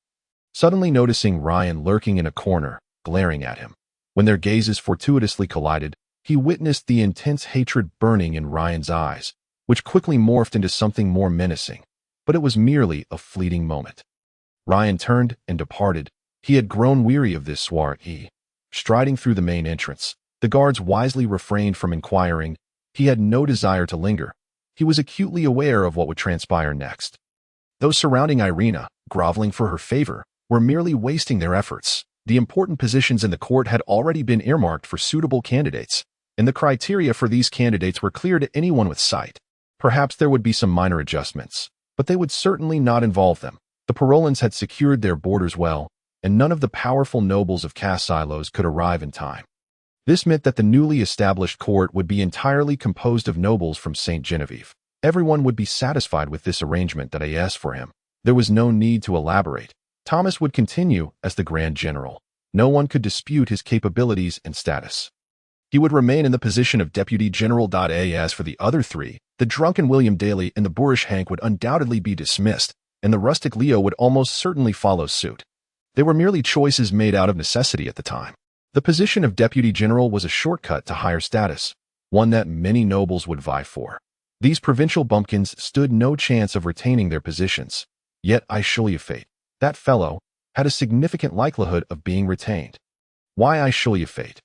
suddenly noticing Ryan lurking in a corner, glaring at him. When their gazes fortuitously collided, he witnessed the intense hatred burning in Ryan's eyes, which quickly morphed into something more menacing. But it was merely a fleeting moment. Ryan turned and departed. He had grown weary of this soiree. Striding through the main entrance, the guards wisely refrained from inquiring. He had no desire to linger. He was acutely aware of what would transpire next. Those surrounding Irina, groveling for her favor, were merely wasting their efforts. The important positions in the court had already been earmarked for suitable candidates, and the criteria for these candidates were clear to anyone with sight. Perhaps there would be some minor adjustments, but they would certainly not involve them. The Parolans had secured their borders well, and none of the powerful nobles of caste silos could arrive in time. This meant that the newly established court would be entirely composed of nobles from St. Genevieve. Everyone would be satisfied with this arrangement that I asked for him. There was no need to elaborate. Thomas would continue as the Grand General. No one could dispute his capabilities and status. He would remain in the position of Deputy General. As for the other three, the drunken William Daly and the boorish Hank would undoubtedly be dismissed, and the rustic Leo would almost certainly follow suit. They were merely choices made out of necessity at the time. The position of Deputy General was a shortcut to higher status, one that many nobles would vie for. These provincial bumpkins stood no chance of retaining their positions. Yet Ashru Lathe, that fellow, had a significant likelihood of being retained. Why Ashru Lathe?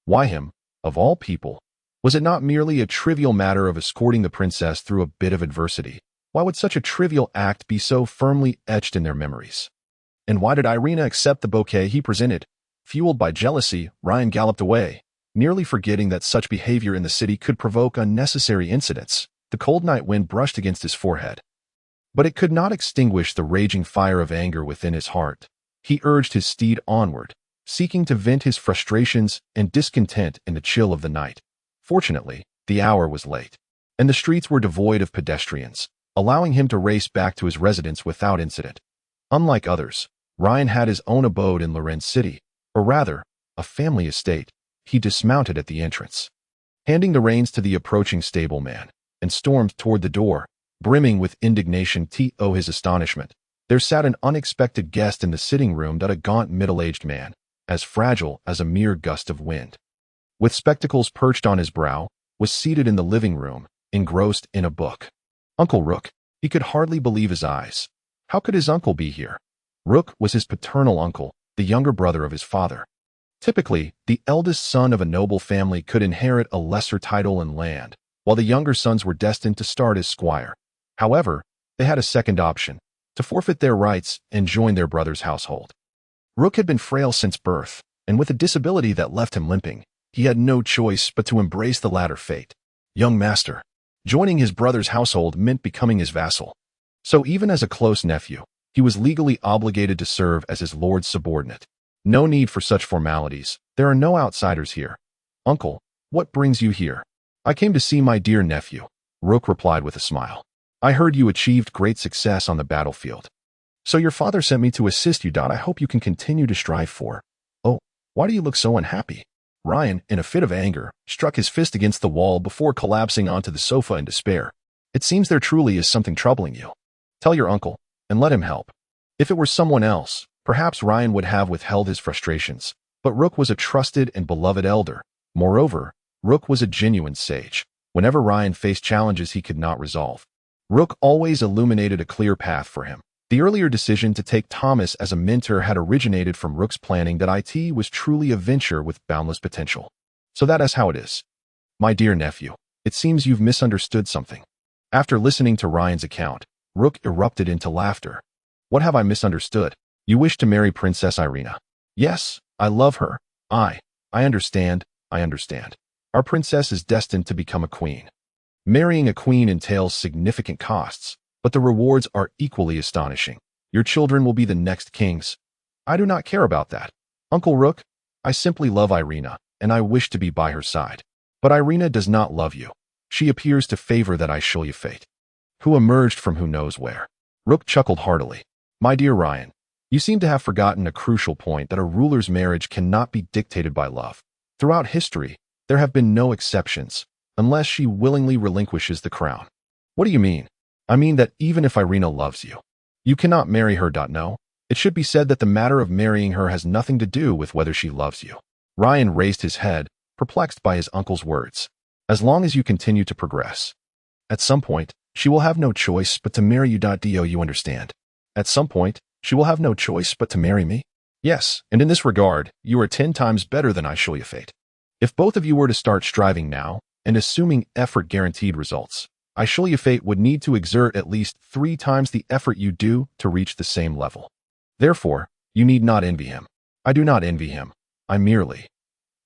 Why him, of all people? Was it not merely a trivial matter of escorting the princess through a bit of adversity? Why would such a trivial act be so firmly etched in their memories? And why did Irina accept the bouquet he presented? Fueled by jealousy, Ryan galloped away, nearly forgetting that such behavior in the city could provoke unnecessary incidents. The cold night wind brushed against his forehead, but it could not extinguish the raging fire of anger within his heart. He urged his steed onward, seeking to vent his frustrations and discontent in the chill of the night. Fortunately, the hour was late, and the streets were devoid of pedestrians, allowing him to race back to his residence without incident. Unlike others, Ryan had his own abode in Lorenz City, or rather, a family estate. He dismounted at the entrance, handing the reins to the approaching stableman, and stormed toward the door, brimming with indignation. To his astonishment, there sat an unexpected guest in the sitting room, a gaunt middle-aged man, as fragile as a mere gust of wind. With spectacles perched on his brow, was seated in the living room, engrossed in a book. Uncle Rook. He could hardly believe his eyes. How could his uncle be here? Rook was his paternal uncle, the younger brother of his father. Typically, the eldest son of a noble family could inherit a lesser title and land, while the younger sons were destined to start as squire. However, they had a second option, to forfeit their rights and join their brother's household. Rook had been frail since birth, and with a disability that left him limping, he had no choice but to embrace the latter fate. Young master. Joining his brother's household meant becoming his vassal. So even as a close nephew, he was legally obligated to serve as his lord's subordinate. No need for such formalities. There are no outsiders here. Uncle, what brings you here? I came to see my dear nephew, Rook replied with a smile. I heard you achieved great success on the battlefield. So your father sent me to assist you. I hope you can continue to strive for. Oh, why do you look so unhappy? Ryan, in a fit of anger, struck his fist against the wall before collapsing onto the sofa in despair. It seems there truly is something troubling you. Tell your uncle, and let him help. If it were someone else, perhaps Ryan would have withheld his frustrations, but Rook was a trusted and beloved elder. Moreover, Rook was a genuine sage. Whenever Ryan faced challenges he could not resolve, Rook always illuminated a clear path for him. The earlier decision to take Thomas as a mentor had originated from Rook's planning that it was truly a venture with boundless potential. So that is how it is. My dear nephew, it seems you've misunderstood something. After listening to Ryan's account, Rook erupted into laughter. What have I misunderstood? You wish to marry Princess Irina. Yes, I love her. I understand. Our princess is destined to become a queen. Marrying a queen entails significant costs, but the rewards are equally astonishing. Your children will be the next kings. I do not care about that. Uncle Rook, I simply love Irina, and I wish to be by her side. But Irina does not love you. She appears to favor that Ashru Lathe, who emerged from who knows where. Rook chuckled heartily. My dear Ryan, you seem to have forgotten a crucial point, that a ruler's marriage cannot be dictated by love. Throughout history, there have been no exceptions, unless she willingly relinquishes the crown. What do you mean? I mean that even if Irina loves you, you cannot marry her. No, it should be said that the matter of marrying her has nothing to do with whether she loves you. Ryan raised his head, perplexed by his uncle's words. As long as you continue to progress, at some point, she will have no choice but to marry you. Do you understand? At some point, she will have no choice but to marry me? Yes, and in this regard, you are 10 times better than Ashru Lathe. If both of you were to start striving now, and assuming effort guaranteed results, Ashru Lathe would need to exert at least 3 times the effort you do to reach the same level. Therefore, you need not envy him. I do not envy him. I merely.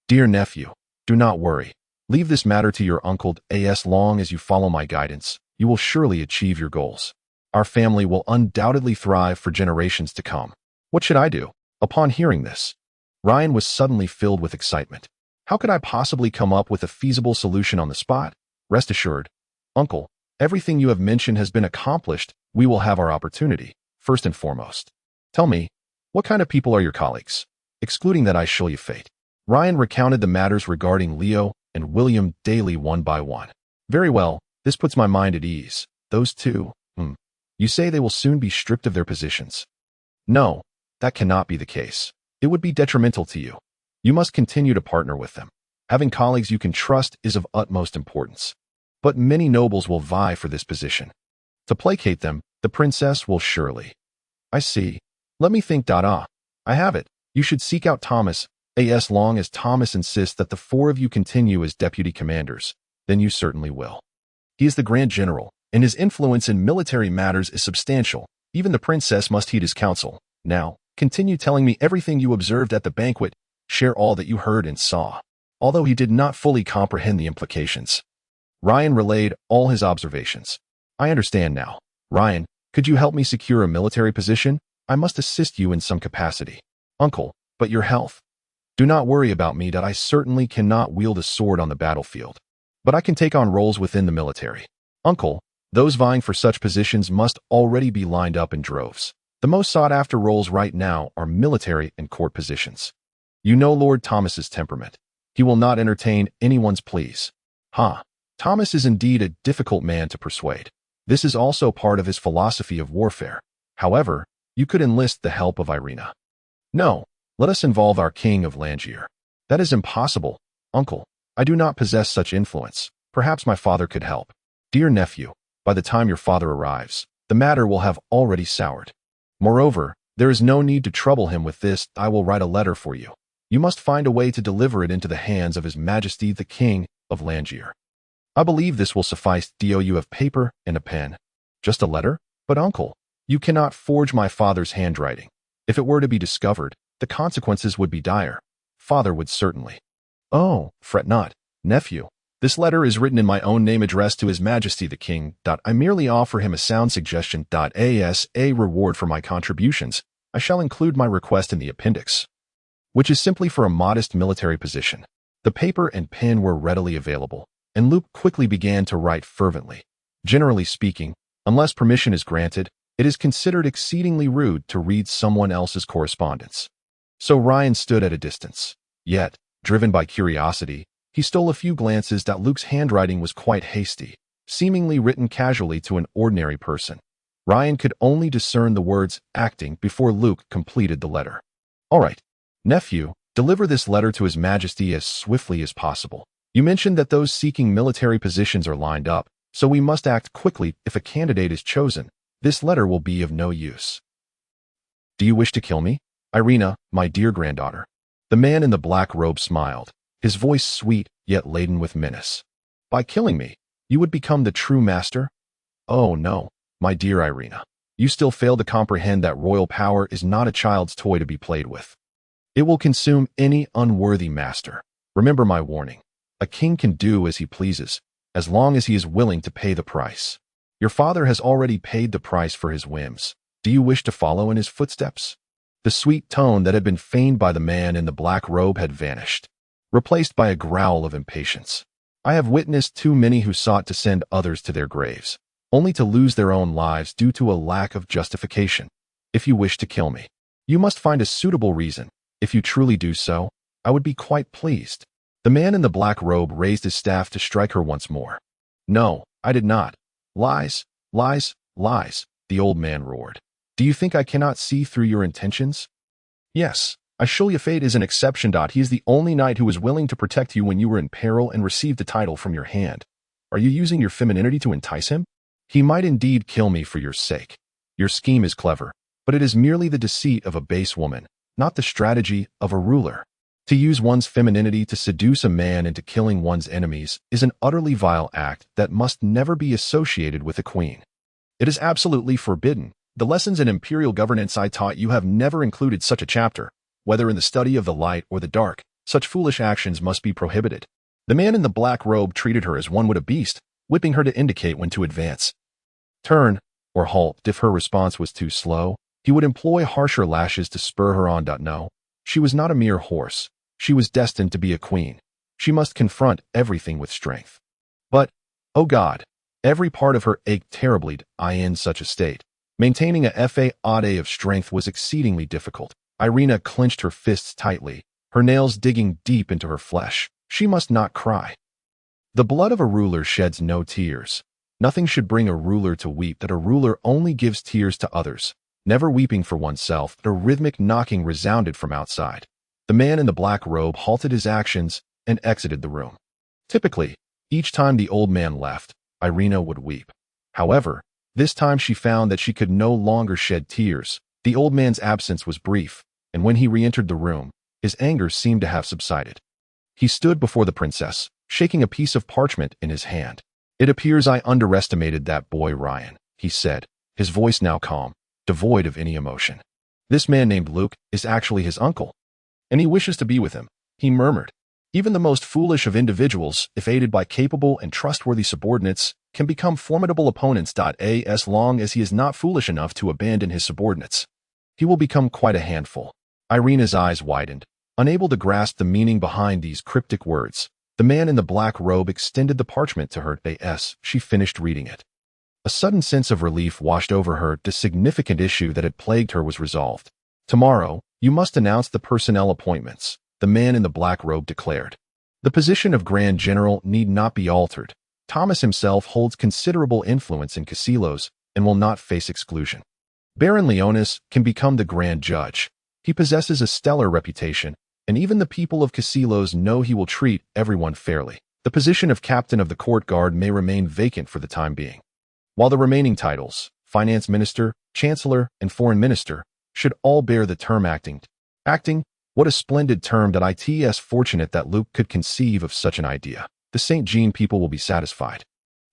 Dear nephew, do not worry. Leave this matter to your uncle. As long as you follow my guidance, you will surely achieve your goals. Our family will undoubtedly thrive for generations to come. What should I do? Upon hearing this, Ryan was suddenly filled with excitement. How could I possibly come up with a feasible solution on the spot? Rest assured, uncle, Everything you have mentioned has been accomplished. We will have our opportunity, first and foremost. Tell me, what kind of people are your colleagues? Excluding that I show you fate. Ryan recounted the matters regarding Leo and William daily one by one. Very well, this puts my mind at ease. Those two, You say they will soon be stripped of their positions. No, that cannot be the case. It would be detrimental to you. You must continue to partner with them. Having colleagues you can trust is of utmost importance. But many nobles will vie for this position. To placate them, the princess will surely. I see. Let me think. I have it. You should seek out Thomas. As long as Thomas insists that the four of you continue as deputy commanders, then you certainly will. He is the Grand General, and his influence in military matters is substantial. Even the princess must heed his counsel. Now, continue telling me everything you observed at the banquet. Share all that you heard and saw. Although he did not fully comprehend the implications, Ryan relayed all his observations. I understand now. Ryan, could you help me secure a military position? I must assist you in some capacity. Uncle, but your health? Do not worry about me. I certainly cannot wield a sword on the battlefield. But I can take on roles within the military. Uncle, those vying for such positions must already be lined up in droves. The most sought-after roles right now are military and court positions. You know Lord Thomas's temperament. He will not entertain anyone's pleas. Thomas is indeed a difficult man to persuade. This is also part of his philosophy of warfare. However, you could enlist the help of Irina. No, let us involve our king of Langier. That is impossible, uncle. I do not possess such influence. Perhaps my father could help. Dear nephew, by the time your father arrives, the matter will have already soured. Moreover, there is no need to trouble him with this. I will write a letter for you. You must find a way to deliver it into the hands of His Majesty the King of Langier. I believe this will suffice. You have paper and a pen. Just a letter? But uncle, you cannot forge my father's handwriting. If it were to be discovered, the consequences would be dire. Father would certainly. Oh, fret not, nephew. This letter is written in my own name addressed to His Majesty the King. I merely offer him a sound suggestion. As a reward for my contributions, I shall include my request in the appendix, which is simply for a modest military position. The paper and pen were readily available, and Luke quickly began to write fervently. Generally speaking, unless permission is granted, it is considered exceedingly rude to read someone else's correspondence. So Ryan stood at a distance. Yet, driven by curiosity, he stole a few glances. Luke's handwriting was quite hasty, seemingly written casually to an ordinary person. Ryan could only discern the words acting before Luke completed the letter. All right, nephew, deliver this letter to His Majesty as swiftly as possible. You mentioned that those seeking military positions are lined up, so we must act quickly. If a candidate is chosen, this letter will be of no use. Do you wish to kill me? Irina, my dear granddaughter. The man in the black robe smiled, his voice sweet yet laden with menace. By killing me, you would become the true master? Oh no, my dear Irina. You still fail to comprehend that royal power is not a child's toy to be played with. It will consume any unworthy master. Remember my warning. A king can do as he pleases, as long as he is willing to pay the price. Your father has already paid the price for his whims. Do you wish to follow in his footsteps? The sweet tone that had been feigned by the man in the black robe had vanished, replaced by a growl of impatience. I have witnessed too many who sought to send others to their graves, only to lose their own lives due to a lack of justification. If you wish to kill me, you must find a suitable reason. If you truly do so, I would be quite pleased. The man in the black robe raised his staff to strike her once more. No, I did not. Lies, lies, lies, the old man roared. Do you think I cannot see through your intentions? Yes, Ashru Lathe is an exception. He is the only knight who was willing to protect you when you were in peril and received the title from your hand. Are you using your femininity to entice him? He might indeed kill me for your sake. Your scheme is clever, but it is merely the deceit of a base woman, not the strategy of a ruler. To use one's femininity to seduce a man into killing one's enemies is an utterly vile act that must never be associated with a queen. It is absolutely forbidden. The lessons in imperial governance I taught you have never included such a chapter. Whether in the study of the light or the dark, such foolish actions must be prohibited. The man in the black robe treated her as one would a beast, whipping her to indicate when to advance, turn, or halt. If her response was too slow, he would employ harsher lashes to spur her on. No, she was not a mere horse. She was destined to be a queen. She must confront everything with strength. But, oh God, Every part of her ached terribly in such a state. Maintaining a fa-ade of strength was exceedingly difficult. Irina clenched her fists tightly, her nails digging deep into her flesh. She must not cry. The blood of a ruler sheds no tears. Nothing should bring a ruler to weep, that a ruler only gives tears to others, never weeping for oneself. A rhythmic knocking resounded from outside. The man in the black robe halted his actions and exited the room. Typically, each time the old man left, Irina would weep. However, this time she found that she could no longer shed tears. The old man's absence was brief, and when he re-entered the room, his anger seemed to have subsided. He stood before the princess, shaking a piece of parchment in his hand. "It appears I underestimated that boy Ryan," he said, his voice now calm, devoid of any emotion. "This man named Luke is actually his uncle, and he wishes to be with him," he murmured. "Even the most foolish of individuals, if aided by capable and trustworthy subordinates, can become formidable opponents. As long as he is not foolish enough to abandon his subordinates, he will become quite a handful." Irina's eyes widened, unable to grasp the meaning behind these cryptic words. The man in the black robe extended the parchment to her as she finished reading it. A sudden sense of relief washed over her. The significant issue that had plagued her was resolved. "Tomorrow, you must announce the personnel appointments," the man in the black robe declared. "The position of Grand General need not be altered. Thomas himself holds considerable influence in Casilos and will not face exclusion. Baron Leonis can become the Grand Judge. He possesses a stellar reputation, and even the people of Casilos know he will treat everyone fairly. The position of Captain of the Court Guard may remain vacant for the time being, while the remaining titles, Finance Minister, Chancellor, and Foreign Minister, should all bear the term acting. Acting? What a splendid term. That it's fortunate that Luke could conceive of such an idea. The St. Jean people will be satisfied,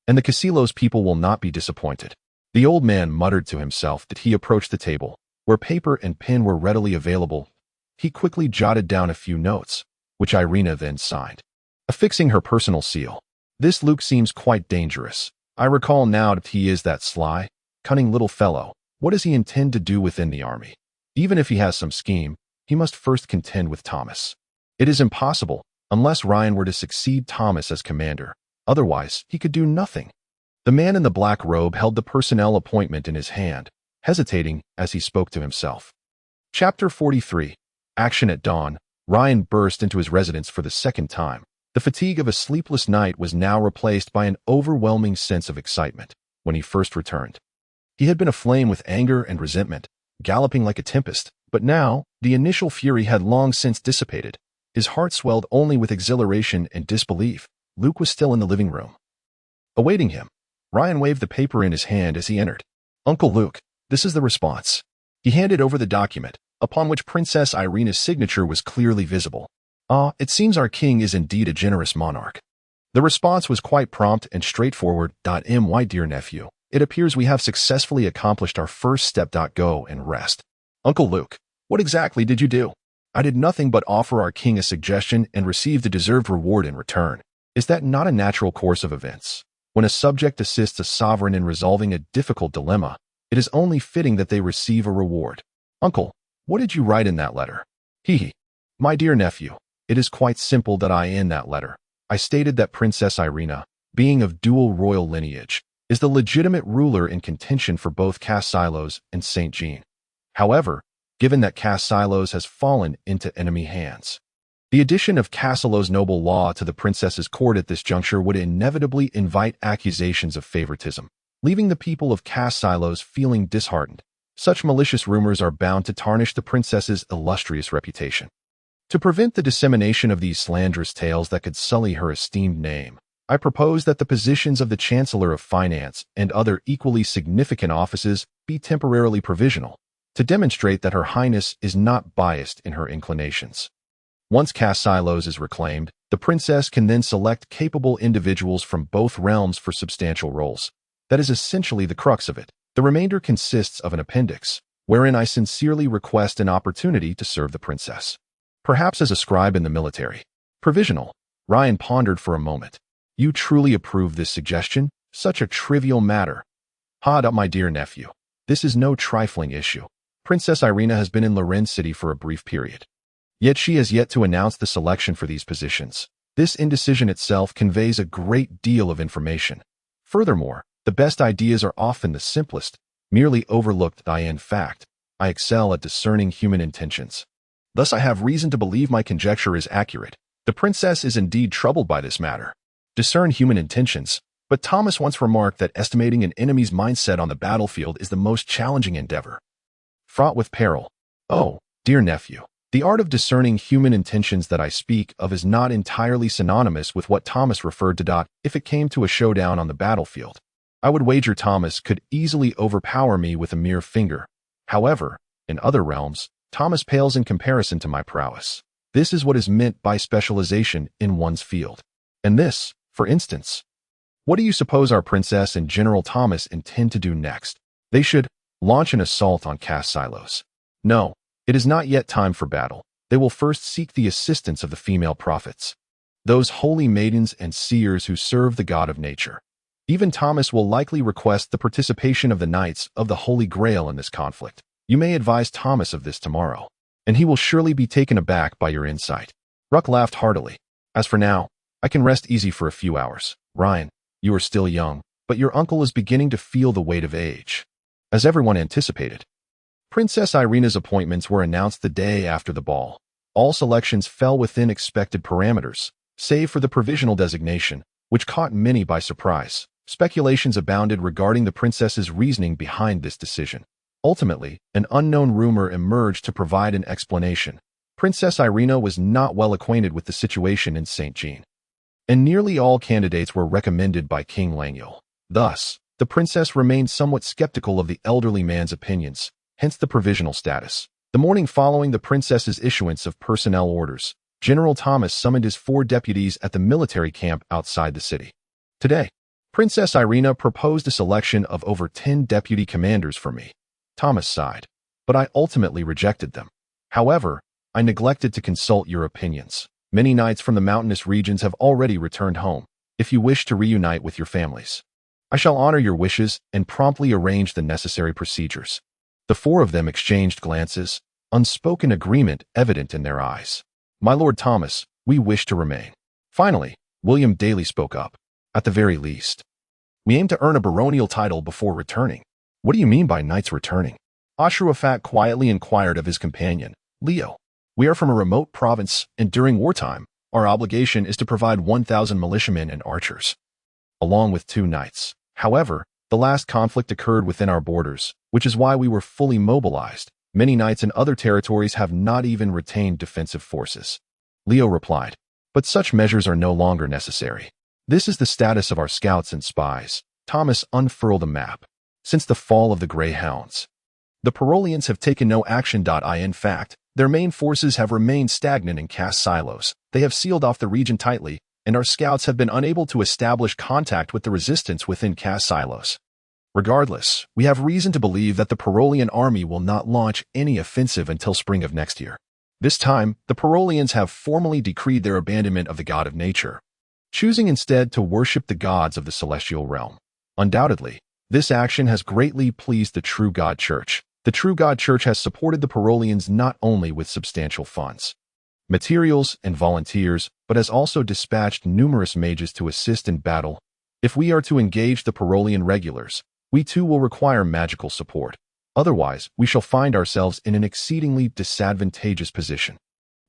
and the Casilos people will not be disappointed." The old man muttered to himself that he approached the table, where paper and pen were readily available. He quickly jotted down a few notes, which Irina then signed, affixing her personal seal. "This Luke seems quite dangerous. I recall now that he is that sly, cunning little fellow. What does he intend to do within the army? Even if he has some scheme, he must first contend with Thomas. It is impossible, unless Ryan were to succeed Thomas as commander. Otherwise, he could do nothing." The man in the black robe held the personnel appointment in his hand, hesitating as he spoke to himself. Chapter 43. Action at dawn. Ryan burst into his residence for the second time. The fatigue of a sleepless night was now replaced by an overwhelming sense of excitement. When he first returned, he had been aflame with anger and resentment, galloping like a tempest, but now, the initial fury had long since dissipated. His heart swelled only with exhilaration and disbelief. Luke was still in the living room, awaiting him. Ryan waved the paper in his hand as he entered. "Uncle Luke, this is the response." He handed over the document, upon which Princess Irina's signature was clearly visible. "Ah, it seems our king is indeed a generous monarch." The response was quite prompt and straightforward. "My dear nephew, it appears we have successfully accomplished our first step. Go and rest." "Uncle Luke, what exactly did you do?" "I did nothing but offer our king a suggestion and received a deserved reward in return. Is that not a natural course of events? When a subject assists a sovereign in resolving a difficult dilemma, it is only fitting that they receive a reward." "Uncle, what did you write in that letter?" My dear nephew, it is quite simple. In that letter, I stated that Princess Irina, being of dual royal lineage, is the legitimate ruler in contention for both Casilos and St. Jean. However, given that Casilos has fallen into enemy hands, the addition of Casilos' noble law to the princess's court at this juncture would inevitably invite accusations of favoritism, leaving the people of Casilos feeling disheartened. Such malicious rumors are bound to tarnish the princess's illustrious reputation. To prevent the dissemination of these slanderous tales that could sully her esteemed name, I propose that the positions of the Chancellor of Finance and other equally significant offices be temporarily provisional, to demonstrate that Her Highness is not biased in her inclinations. Once Casilos is reclaimed, the princess can then select capable individuals from both realms for substantial roles. That is essentially the crux of it. The remainder consists of an appendix, wherein I sincerely request an opportunity to serve the princess, perhaps as a scribe in the military. Provisional. Ryan pondered for a moment. "You truly approve this suggestion? Such a trivial matter." My dear nephew, this is no trifling issue. Princess Irina has been in Lorenz City for a brief period, yet she has yet to announce the selection for these positions. This indecision itself conveys a great deal of information. Furthermore, the best ideas are often the simplest, merely overlooked. In fact, I excel at discerning human intentions. Thus I have reason to believe my conjecture is accurate. The princess is indeed troubled by this matter. Discern human intentions, but Thomas once remarked that estimating an enemy's mindset on the battlefield is the most challenging endeavor, fraught with peril. Oh, dear nephew, the art of discerning human intentions that I speak of is not entirely synonymous with what Thomas referred to. If it came to a showdown on the battlefield, I would wager Thomas could easily overpower me with a mere finger. However, in other realms, Thomas pales in comparison to my prowess. This is what is meant by specialization in one's field. And this, for instance. What do you suppose our princess and General Thomas intend to do next? They should launch an assault on cast silos. No, it is not yet time for battle. They will first seek the assistance of the female prophets, those holy maidens and seers who serve the god of nature. Even Thomas will likely request the participation of the Knights of the Holy Grail in this conflict. You may advise Thomas of this tomorrow, and he will surely be taken aback by your insight. Ruck laughed heartily. As for now, I can rest easy for a few hours. Ryan, you are still young, but your uncle is beginning to feel the weight of age. As everyone anticipated, Princess Irina's appointments were announced the day after the ball. All selections fell within expected parameters, save for the provisional designation, which caught many by surprise. Speculations abounded regarding the princess's reasoning behind this decision. Ultimately, an unknown rumor emerged to provide an explanation. Princess Irina was not well acquainted with the situation in St. Jean, and nearly all candidates were recommended by King Langil. Thus, the princess remained somewhat skeptical of the elderly man's opinions, hence the provisional status. The morning following the princess's issuance of personnel orders, General Thomas summoned his 4 deputies at the military camp outside the city. Today, Princess Irina proposed a selection of over 10 deputy commanders for me. Thomas sighed, but I ultimately rejected them. However, I neglected to consult your opinions. Many knights from the mountainous regions have already returned home. If you wish to reunite with your families, I shall honor your wishes and promptly arrange the necessary procedures. The 4 of them exchanged glances, unspoken agreement evident in their eyes. My Lord Thomas, we wish to remain. Finally, William Daly spoke up. At the very least, we aim to earn a baronial title before returning. What do you mean by knights returning? Ashru Lathe quietly inquired of his companion, Leo. We are from a remote province, and during wartime, our obligation is to provide 1,000 militiamen and archers, along with 2 knights. However, the last conflict occurred within our borders, which is why we were fully mobilized. Many knights in other territories have not even retained defensive forces. Leo replied, but such measures are no longer necessary. This is the status of our scouts and spies. Thomas unfurled a map. Since the fall of the Greyhounds, the Parolians have taken no action. In fact, their main forces have remained stagnant in cast silos. They have sealed off the region tightly, and our scouts have been unable to establish contact with the resistance within cast silos. Regardless, we have reason to believe that the Parolian army will not launch any offensive until spring of next year. This time, the Parolians have formally decreed their abandonment of the god of nature, choosing instead to worship the gods of the celestial realm. Undoubtedly, this action has greatly pleased the True God Church. The True God Church has supported the Parolians not only with substantial funds, materials, and volunteers, but has also dispatched numerous mages to assist in battle. If we are to engage the Parolian regulars, we too will require magical support. Otherwise, we shall find ourselves in an exceedingly disadvantageous position.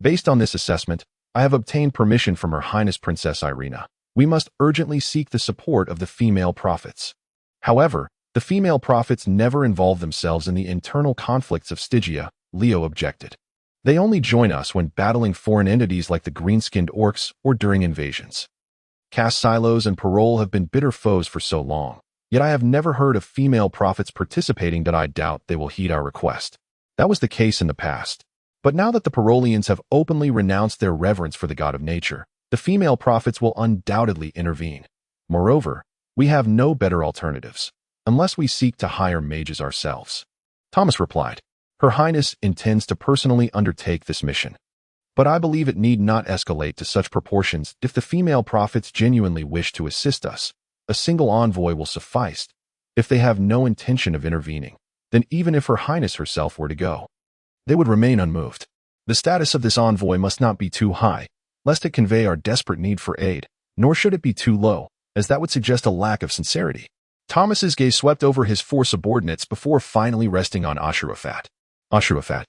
Based on this assessment, I have obtained permission from Her Highness Princess Irina. We must urgently seek the support of the female prophets. However, the female prophets never involve themselves in the internal conflicts of Stygia, Leo objected. They only join us when battling foreign entities like the green-skinned orcs or during invasions. Cast silos and parole have been bitter foes for so long, yet I have never heard of female prophets participating. I doubt they will heed our request. That was the case in the past. But now that the Parolians have openly renounced their reverence for the god of nature, the female prophets will undoubtedly intervene. Moreover, we have no better alternatives, unless we seek to hire mages ourselves. Thomas replied, Her Highness intends to personally undertake this mission. But I believe it need not escalate to such proportions. If the female prophets genuinely wish to assist us, a single envoy will suffice. If they have no intention of intervening, then even if Her Highness herself were to go, they would remain unmoved. The status of this envoy must not be too high, lest it convey our desperate need for aid, nor should it be too low, as that would suggest a lack of sincerity. Thomas's gaze swept over his four subordinates before finally resting on Ashru Lathe. Ashru Lathe,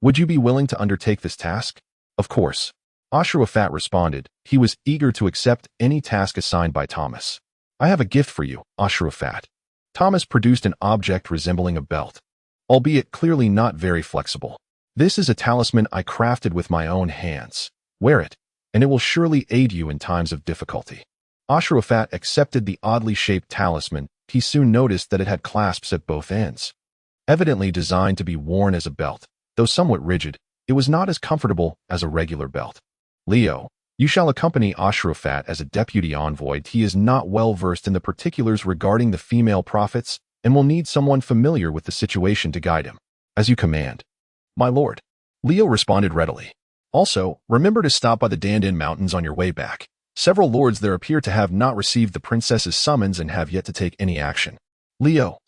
would you be willing to undertake this task? Of course. Ashru Lathe responded. He was eager to accept any task assigned by Thomas. I have a gift for you, Ashru Lathe. Thomas produced an object resembling a belt, albeit clearly not very flexible. This is a talisman I crafted with my own hands. Wear it, and it will surely aid you in times of difficulty. Ashru Lathe accepted the oddly shaped talisman. He soon noticed that it had clasps at both ends. Evidently designed to be worn as a belt, though somewhat rigid, it was not as comfortable as a regular belt. Leo, you shall accompany Ashru Lathe as a deputy envoy. He is not well versed in the particulars regarding the female prophets and will need someone familiar with the situation to guide him. As you command. My lord. Leo responded readily. Also, remember to stop by the Undead Mountains on your way back. Several lords there appear to have not received the princess's summons and have yet to take any action. Leo,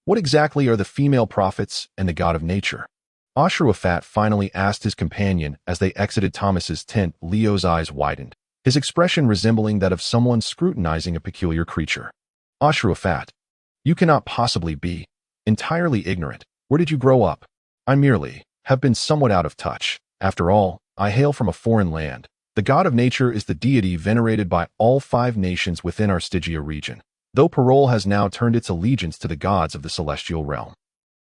what exactly are the female prophets and the god of nature? Ashru Lathe finally asked his companion as they exited Thomas's tent. Leo's eyes widened, his expression resembling that of someone scrutinizing a peculiar creature. Ashru Lathe, you cannot possibly be entirely ignorant. Where did you grow up? I merely have been somewhat out of touch. After all, I hail from a foreign land. The god of nature is the deity venerated by all 5 nations within our Stygia region, though Parole has now turned its allegiance to the gods of the celestial realm.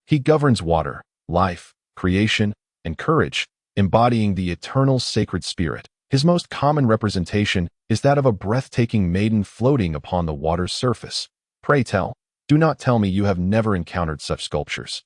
He governs water, life, creation, and courage, embodying the eternal sacred spirit. His most common representation is that of a breathtaking maiden floating upon the water's surface. Pray tell, do not tell me you have never encountered such sculptures.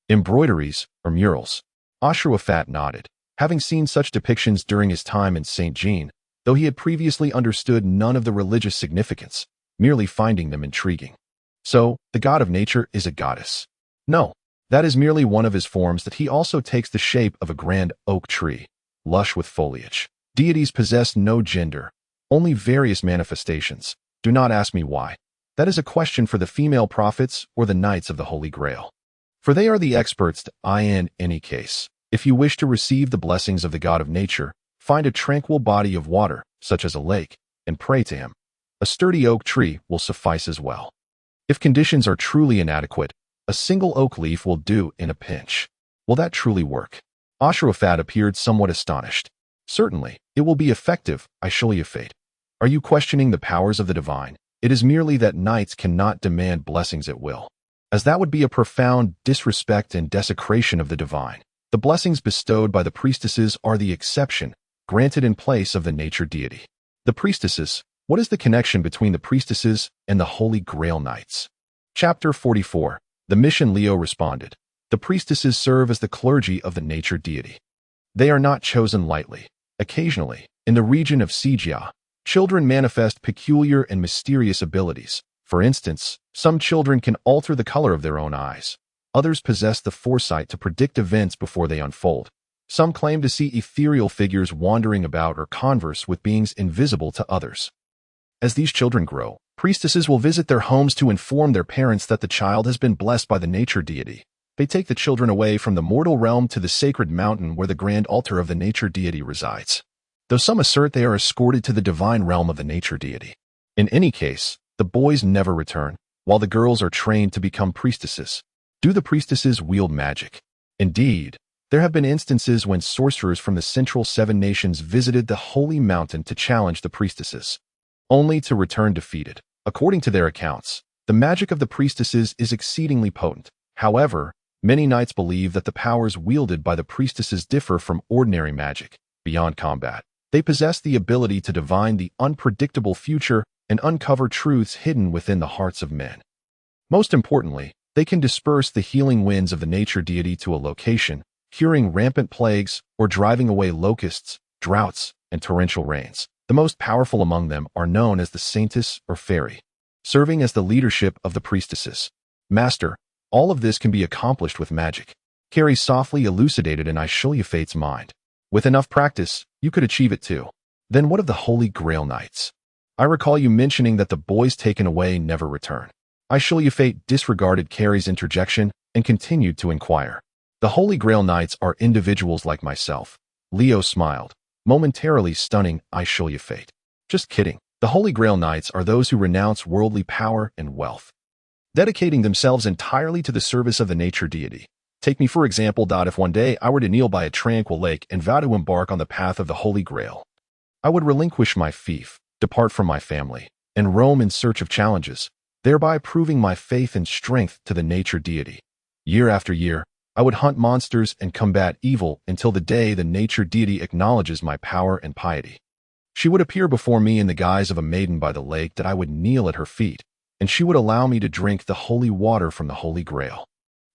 Embroideries or murals. Ashru Lathe nodded, having seen such depictions during his time in St. Jean, though he had previously understood none of the religious significance, merely finding them intriguing. So, the god of nature is a goddess? No. That is merely one of his forms, that he also takes the shape of a grand oak tree, lush with foliage. Deities possess no gender, only various manifestations. Do not ask me why. That is a question for the female prophets or the knights of the Holy Grail. For they are the experts in any case. If you wish to receive the blessings of the god of nature, find a tranquil body of water, such as a lake, and pray to him. A sturdy oak tree will suffice as well. If conditions are truly inadequate, a single oak leaf will do in a pinch. Will that truly work? Ashru Lathe appeared somewhat astonished. Certainly, it will be effective, Ashru Lathe. Are you questioning the powers of the divine? It is merely that knights cannot demand blessings at will, as that would be a profound disrespect and desecration of the divine. The blessings bestowed by the priestesses are the exception, granted in place of the nature deity. The priestesses, what is the connection between the priestesses and the Holy Grail Knights? Chapter 44. The mission. Leo responded. The priestesses serve as the clergy of the nature deity. They are not chosen lightly. Occasionally, in the region of Stygia, children manifest peculiar and mysterious abilities. For instance, some children can alter the color of their own eyes. Others possess the foresight to predict events before they unfold. Some claim to see ethereal figures wandering about or converse with beings invisible to others. As these children grow, priestesses will visit their homes to inform their parents that the child has been blessed by the nature deity. They take the children away from the mortal realm to the sacred mountain where the grand altar of the nature deity resides, though some assert they are escorted to the divine realm of the nature deity. In any case, the boys never return, while the girls are trained to become priestesses. Do the priestesses wield magic? Indeed, there have been instances when sorcerers from the central 7 nations visited the holy mountain to challenge the priestesses, only to return defeated. According to their accounts, the magic of the priestesses is exceedingly potent. However, many knights believe that the powers wielded by the priestesses differ from ordinary magic. Beyond combat, they possess the ability to divine the unpredictable future and uncover truths hidden within the hearts of men. Most importantly, they can disperse the healing winds of the nature deity to a location, curing rampant plagues or driving away locusts, droughts, and torrential rains. The most powerful among them are known as the saintess or fairy, serving as the leadership of the priestesses. Master, all of this can be accomplished with magic. Carrie softly elucidated in Ashru Lathe's mind. With enough practice, you could achieve it too. Then what of the Holy Grail Knights? I recall you mentioning that the boys taken away never return. Ashru Lathe disregarded Carrie's interjection and continued to inquire. The Holy Grail Knights are individuals like myself. Leo smiled, momentarily stunning Ashru Lathe. Just kidding. The Holy Grail Knights are those who renounce worldly power and wealth, dedicating themselves entirely to the service of the nature deity. Take me for example. If one day I were to kneel by a tranquil lake and vow to embark on the path of the Holy Grail, I would relinquish my fief, depart from my family, and roam in search of challenges, thereby proving my faith and strength to the nature deity. Year after year, I would hunt monsters and combat evil until the day the nature deity acknowledges my power and piety. She would appear before me in the guise of a maiden by the lake that I would kneel at her feet, and she would allow me to drink the holy water from the Holy Grail.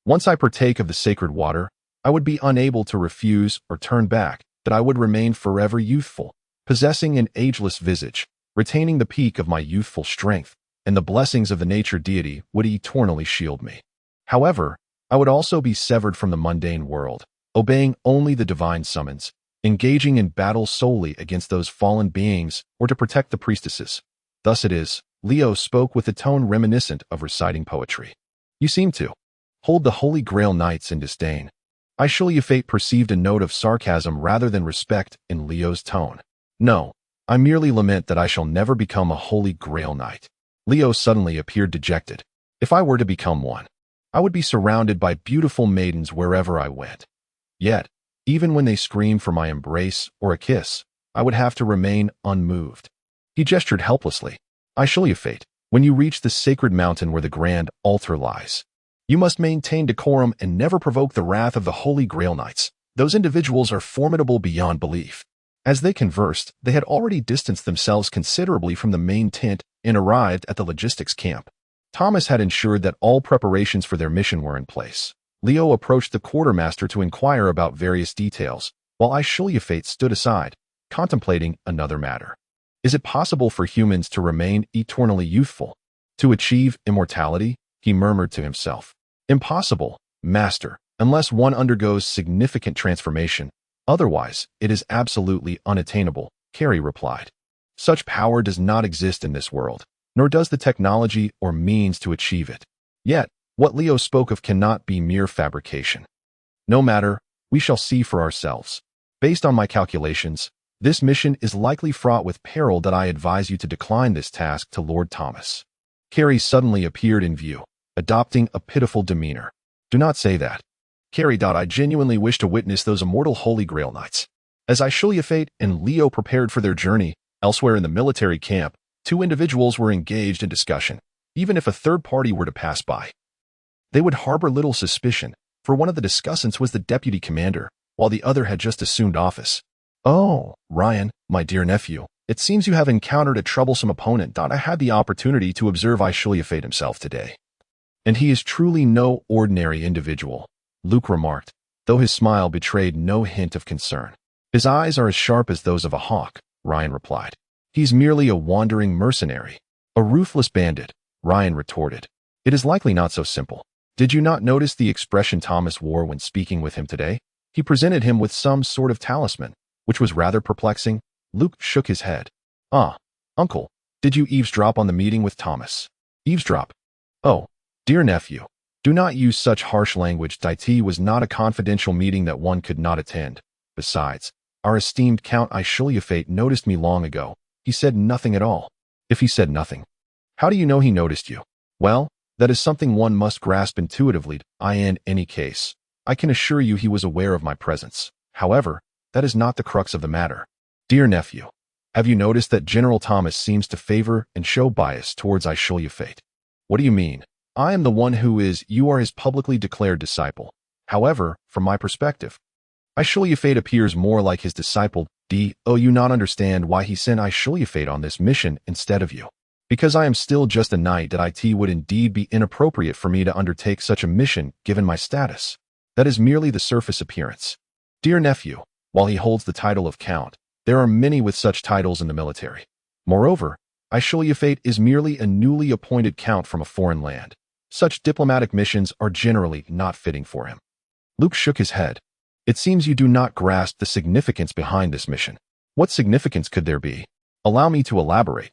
Once I partake of the sacred water, I would be unable to refuse or turn back, that I would remain forever youthful, possessing an ageless visage, retaining the peak of my youthful strength, and the blessings of the nature deity would eternally shield me. However, I would also be severed from the mundane world, obeying only the divine summons, engaging in battle solely against those fallen beings or to protect the priestesses. Thus it is, Leo spoke with a tone reminiscent of reciting poetry. You seem to hold the Holy Grail Knights in disdain. Ashru Lathe perceived a note of sarcasm rather than respect in Leo's tone. No, I merely lament that I shall never become a Holy Grail Knight. Leo suddenly appeared dejected. If I were to become one, I would be surrounded by beautiful maidens wherever I went. Yet, even when they screamed for my embrace or a kiss, I would have to remain unmoved. He gestured helplessly. Ashru Lathe, when you reach the sacred mountain where the grand altar lies, you must maintain decorum and never provoke the wrath of the Holy Grail Knights. Those individuals are formidable beyond belief. As they conversed, they had already distanced themselves considerably from the main tent and arrived at the logistics camp. Thomas had ensured that all preparations for their mission were in place. Leo approached the quartermaster to inquire about various details, while Ashru Lathe stood aside, contemplating another matter. Is it possible for humans to remain eternally youthful? To achieve immortality? He murmured to himself. Impossible, master, unless one undergoes significant transformation. Otherwise, it is absolutely unattainable, Carrie replied. Such power does not exist in this world, nor does the technology or means to achieve it. Yet, what Leo spoke of cannot be mere fabrication. No matter, we shall see for ourselves. Based on my calculations, this mission is likely fraught with peril that I advise you to decline this task to Lord Thomas. Carrie suddenly appeared in view, adopting a pitiful demeanor. Do not say that. Carrie. I genuinely wish to witness those immortal Holy Grail Knights. As Ashru Lathe and Leo prepared for their journey, elsewhere in the military camp, two individuals were engaged in discussion. Even if a third party were to pass by, they would harbor little suspicion, for one of the discussants was the deputy commander, while the other had just assumed office. Oh, Ryan, my dear nephew, it seems you have encountered a troublesome opponent. I had the opportunity to observe Ashru Lathe himself today, and he is truly no ordinary individual, Luke remarked, though his smile betrayed no hint of concern. His eyes are as sharp as those of a hawk, Ryan replied. He's merely a wandering mercenary, a ruthless bandit, Ryan retorted. It is likely not so simple. Did you not notice the expression Thomas wore when speaking with him today? He presented him with some sort of talisman, which was rather perplexing. Luke shook his head. Ah, uncle, did you eavesdrop on the meeting with Thomas? Eavesdrop? Oh, dear nephew, do not use such harsh language. It was not a confidential meeting that one could not attend. Besides, our esteemed Count Ashru Lathe noticed me long ago. He said nothing at all. If he said nothing, how do you know he noticed you? Well, that is something one must grasp intuitively. In any case, I can assure you he was aware of my presence. However, that is not the crux of the matter. Dear nephew, have you noticed that General Thomas seems to favor and show bias towards Ashru Lathe? What do you mean? I am the one who is, you are his publicly declared disciple. However, from my perspective, Ashru Lathe appears more like his disciple. Do you not understand why he sent Ashru Lathe on this mission instead of you? Because I am still just a knight. That it would indeed be inappropriate for me to undertake such a mission given my status. That is merely the surface appearance. Dear nephew, while he holds the title of count, there are many with such titles in the military. Moreover, Ashru Lathe is merely a newly appointed count from a foreign land. Such diplomatic missions are generally not fitting for him. Luke shook his head. It seems you do not grasp the significance behind this mission. What significance could there be? Allow me to elaborate.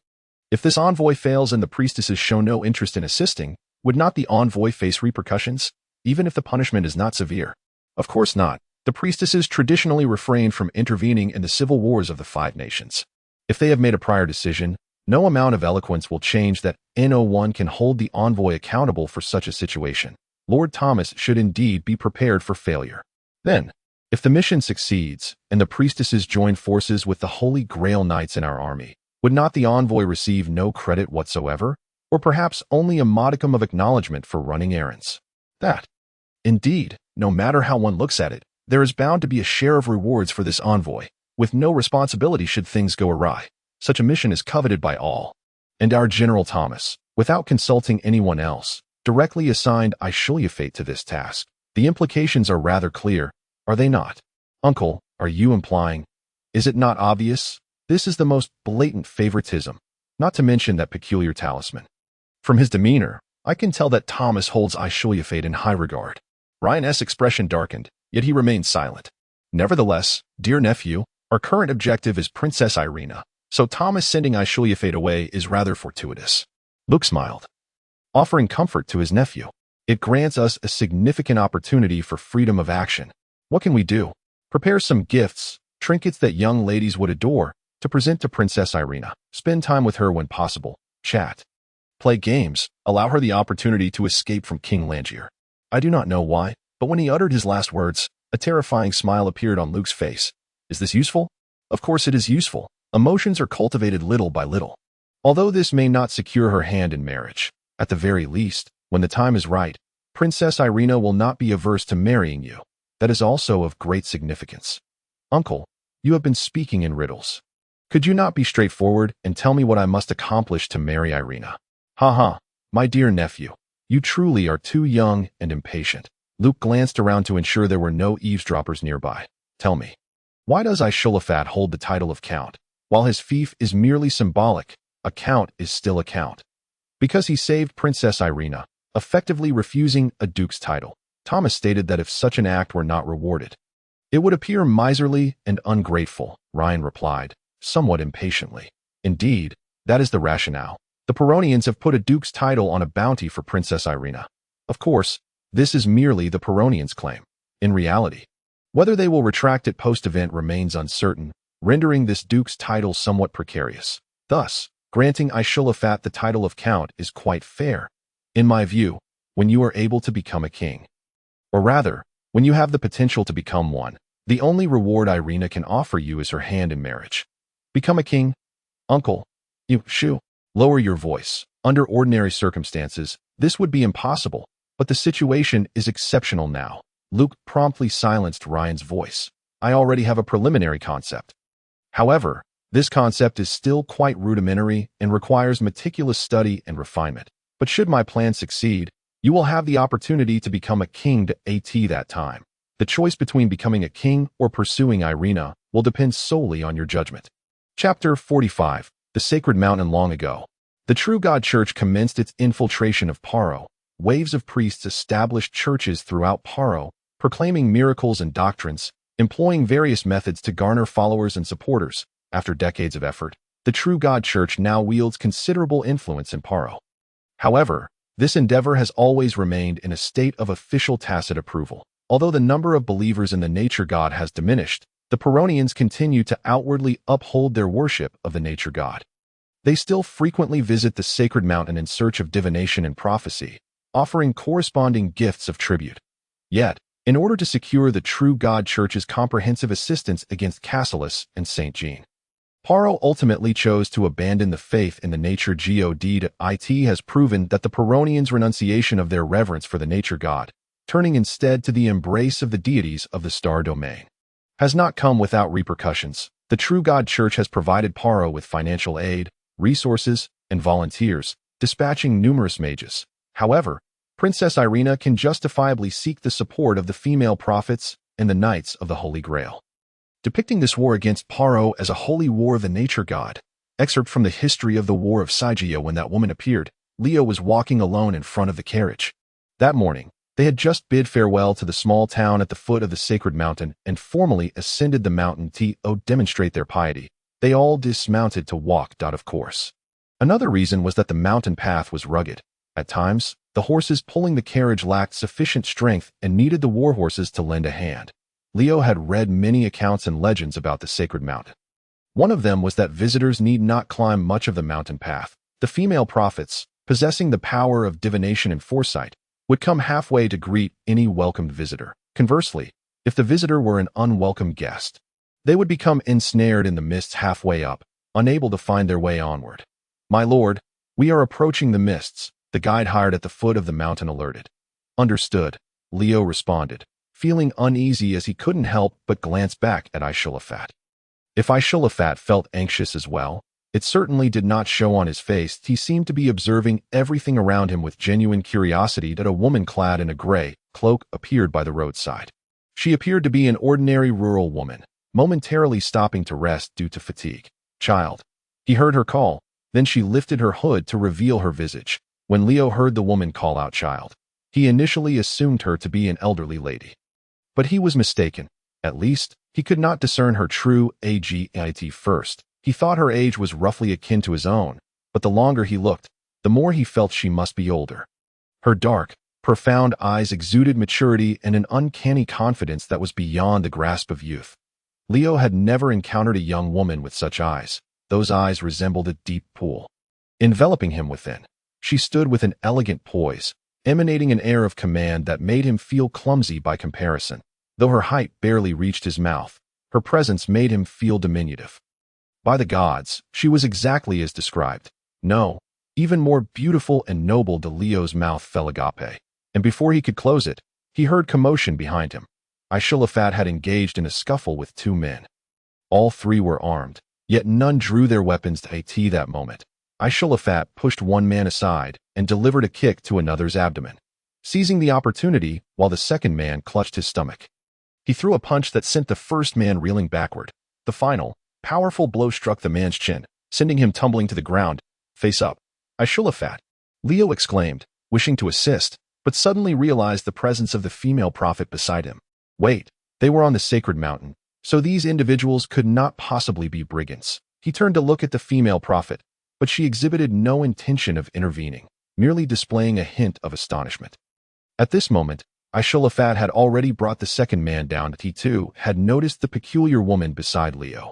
If this envoy fails and the priestesses show no interest in assisting, would not the envoy face repercussions, even if the punishment is not severe? Of course not. The priestesses traditionally refrain from intervening in the civil wars of the 5 nations. If they have made a prior decision, No amount of eloquence will change that. No one can hold the envoy accountable for such a situation. Lord Thomas should indeed be prepared for failure. Then, if the mission succeeds, and the priestesses join forces with the Holy Grail Knights in our army, would not the envoy receive no credit whatsoever, or perhaps only a modicum of acknowledgement for running errands? That, indeed, no matter how one looks at it, there is bound to be a share of rewards for this envoy, with no responsibility should things go awry. Such a mission is coveted by all. And our General Thomas, without consulting anyone else, directly assigned Ashru Lathe to this task. The implications are rather clear, are they not? Uncle, are you implying? Is it not obvious? This is the most blatant favoritism, not to mention that peculiar talisman. From his demeanor, I can tell that Thomas holds Ashru Lathe in high regard. Ryan's expression darkened, yet he remained silent. Nevertheless, dear nephew, our current objective is Princess Irina, so Thomas sending Ashru Lathe away is rather fortuitous. Luke smiled, offering comfort to his nephew. It grants us a significant opportunity for freedom of action. What can we do? Prepare some gifts, trinkets that young ladies would adore, to present to Princess Irina. Spend time with her when possible. Chat. Play games. Allow her the opportunity to escape from King Langier. I do not know why, but when he uttered his last words, a terrifying smile appeared on Luke's face. Is this useful? Of course it is useful. Emotions are cultivated little by little. Although this may not secure her hand in marriage, at the very least, when the time is right, Princess Irina will not be averse to marrying you. That is also of great significance. Uncle, you have been speaking in riddles. Could you not be straightforward and tell me what I must accomplish to marry Irina? Ha ha, my dear nephew, you truly are too young and impatient. Luke glanced around to ensure there were no eavesdroppers nearby. Tell me, why does Ashru Lathe hold the title of Count? While his fief is merely symbolic, a count is still a count. Because he saved Princess Irina, effectively refusing a duke's title. Thomas stated that if such an act were not rewarded, it would appear miserly and ungrateful, Ryan replied, somewhat impatiently. Indeed, that is the rationale. The Peronians have put a duke's title on a bounty for Princess Irina. Of course, this is merely the Peronians' claim. In reality, whether they will retract it post-event remains uncertain, rendering this duke's title somewhat precarious. Thus, granting Ashru Lathe the title of Count is quite fair, in my view, when you are able to become a king. Or rather, when you have the potential to become one, the only reward Irina can offer you is her hand in marriage. Become a king? Uncle, lower your voice. Under ordinary circumstances, this would be impossible, but the situation is exceptional now. Luke promptly silenced Ryan's voice. I already have a preliminary concept. However, this concept is still quite rudimentary and requires meticulous study and refinement. But should my plan succeed, you will have the opportunity to become a king at that time. The choice between becoming a king or pursuing Irina will depend solely on your judgment. Chapter 45. The Sacred Mountain. Long ago, the True God Church commenced its infiltration of Paro. Waves of priests established churches throughout Paro, proclaiming miracles and doctrines, employing various methods to garner followers and supporters. After decades of effort, the True God Church now wields considerable influence in Paro. However, this endeavor has always remained in a state of official tacit approval. Although the number of believers in the nature god has diminished, the Peronians continue to outwardly uphold their worship of the nature god. They still frequently visit the sacred mountain in search of divination and prophecy, offering corresponding gifts of tribute. Yet, in order to secure the True God Church's comprehensive assistance against Cassius and St. Jean, Paro ultimately chose to abandon the faith in the nature god. It has proven that the Peronians' renunciation of their reverence for the nature god, turning instead to the embrace of the deities of the star domain, has not come without repercussions. The True God Church has provided Paro with financial aid, resources, and volunteers, dispatching numerous mages. However, Princess Irina can justifiably seek the support of the female prophets and the Knights of the Holy Grail. Depicting this war against Paro as a holy war of the nature god. Excerpt from the history of the War of Sigio. When that woman appeared, Leo was walking alone in front of the carriage. That morning, they had just bid farewell to the small town at the foot of the sacred mountain and formally ascended the mountain to demonstrate their piety. They all dismounted to walk. Of course. Another reason was that the mountain path was rugged. At times, the horses pulling the carriage lacked sufficient strength and needed the war horses to lend a hand. Leo had read many accounts and legends about the sacred mountain. One of them was that visitors need not climb much of the mountain path. The female prophets, possessing the power of divination and foresight, would come halfway to greet any welcomed visitor. Conversely, if the visitor were an unwelcome guest, they would become ensnared in the mists halfway up, unable to find their way onward. "My lord, we are approaching the mists," the guide hired at the foot of the mountain alerted. "Understood," Leo responded, feeling uneasy as he couldn't help but glance back at Ashru Lathe. If Ashru Lathe felt anxious as well, it certainly did not show on his face. He seemed to be observing everything around him with genuine curiosity. That a woman clad in a gray cloak appeared by the roadside. She appeared to be an ordinary rural woman, momentarily stopping to rest due to fatigue. "Child," he heard her call, then she lifted her hood to reveal her visage. When Leo heard the woman call out "child," he initially assumed her to be an elderly lady. But he was mistaken. At least, he could not discern her true age at first. He thought her age was roughly akin to his own, but the longer he looked, the more he felt she must be older. Her dark, profound eyes exuded maturity and an uncanny confidence that was beyond the grasp of youth. Leo had never encountered a young woman with such eyes. Those eyes resembled a deep pool, enveloping him within. She stood with an elegant poise, emanating an air of command that made him feel clumsy by comparison. Though her height barely reached his mouth, her presence made him feel diminutive. By the gods, she was exactly as described. No, even more beautiful and noble. To Leo's mouth fell agape, and before he could close it, he heard commotion behind him. Ashru Lathe had engaged in a scuffle with two men. All three were armed, yet none drew their weapons at that moment. Ashru Lathe pushed one man aside and delivered a kick to another's abdomen, seizing the opportunity while the second man clutched his stomach. He threw a punch that sent the first man reeling backward. The final, powerful blow struck the man's chin, sending him tumbling to the ground, face up. "Ashru Lathe," Leo exclaimed, wishing to assist, but suddenly realized the presence of the female prophet beside him. Wait, they were on the sacred mountain, so these individuals could not possibly be brigands. He turned to look at the female prophet, but she exhibited no intention of intervening, merely displaying a hint of astonishment. At this moment, Ashru Lathe had already brought the second man down. He too had noticed the peculiar woman beside Leo.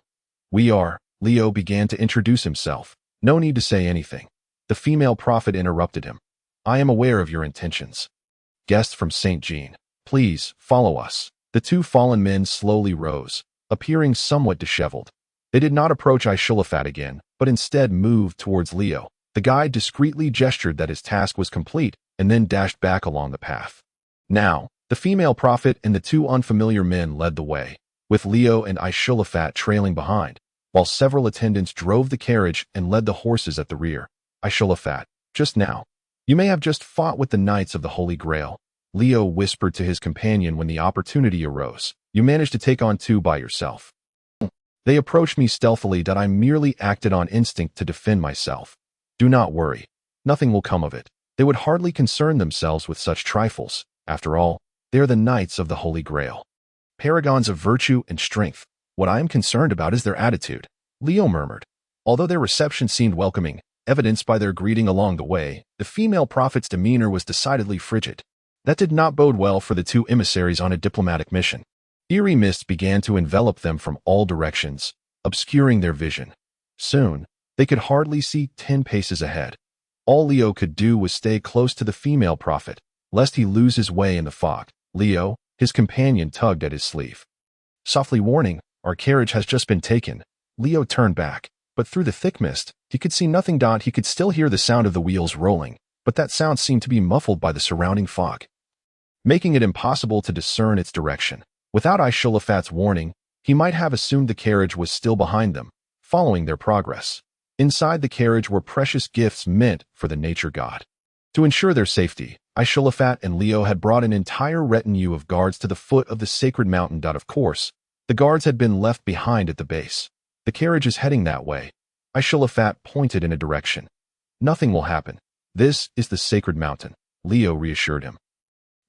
Leo began to introduce himself. No need to say anything. The female prophet interrupted him. "I am aware of your intentions. Guests from St. Jean, please follow us." The two fallen men slowly rose, appearing somewhat disheveled. They did not approach Ashru Lathe again, but instead moved towards Leo. The guide discreetly gestured that his task was complete and then dashed back along the path. Now, the female prophet and the two unfamiliar men led the way, with Leo and Ashru Lathe trailing behind, while several attendants drove the carriage and led the horses at the rear. "Ashru Lathe, just now, you may have just fought with the Knights of the Holy Grail," Leo whispered to his companion when the opportunity arose. "You managed to take on two by yourself. They approached me stealthily. That I merely acted on instinct to defend myself. Do not worry, nothing will come of it. They would hardly concern themselves with such trifles. After all, they are the Knights of the Holy Grail, paragons of virtue and strength. What I am concerned about is their attitude," Leo murmured. Although their reception seemed welcoming, evidenced by their greeting along the way, the female prophet's demeanor was decidedly frigid. That did not bode well for the two emissaries on a diplomatic mission. Eerie mists began to envelop them from all directions, obscuring their vision. Soon, they could hardly see 10 paces ahead. All Leo could do was stay close to the female prophet, lest he lose his way in the fog. "Leo," his companion tugged at his sleeve. Softly warning, "Our carriage has just been taken." Leo turned back, but through the thick mist, he could see nothing. He could still hear the sound of the wheels rolling, but that sound seemed to be muffled by the surrounding fog, making it impossible to discern its direction. Without Ashru Lathe's warning, he might have assumed the carriage was still behind them, following their progress. Inside the carriage were precious gifts meant for the nature god. To ensure their safety, Ashru Lathe and Leo had brought an entire retinue of guards to the foot of the sacred mountain. Of course, the guards had been left behind at the base. "The carriage is heading that way." Ashru Lathe pointed in a direction. "Nothing will happen. This is the sacred mountain," Leo reassured him,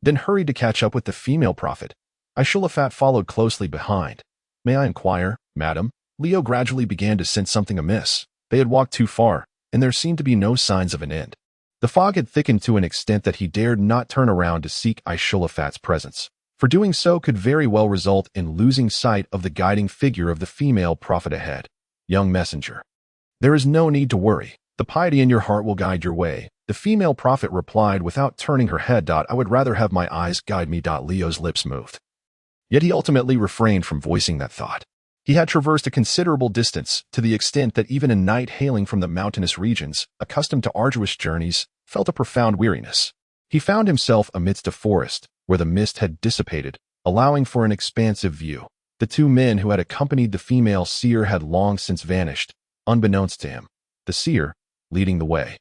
then hurried to catch up with the female prophet. Ashru Lathe followed closely behind. "May I inquire, madam?" Leo gradually began to sense something amiss. They had walked too far, and there seemed to be no signs of an end. The fog had thickened to an extent that he dared not turn around to seek Ashru Lathe's presence, for doing so could very well result in losing sight of the guiding figure of the female prophet ahead. young messenger. There is no need to worry. The piety in your heart will guide your way. The female prophet replied without turning her head. I would rather have my eyes guide me. Leo's lips moved. Yet he ultimately refrained from voicing that thought. He had traversed a considerable distance, to the extent that even a knight hailing from the mountainous regions, accustomed to arduous journeys, felt a profound weariness. He found himself amidst a forest, where the mist had dissipated, allowing for an expansive view. The two men who had accompanied the female seer had long since vanished, unbeknownst to him. The seer, leading the way,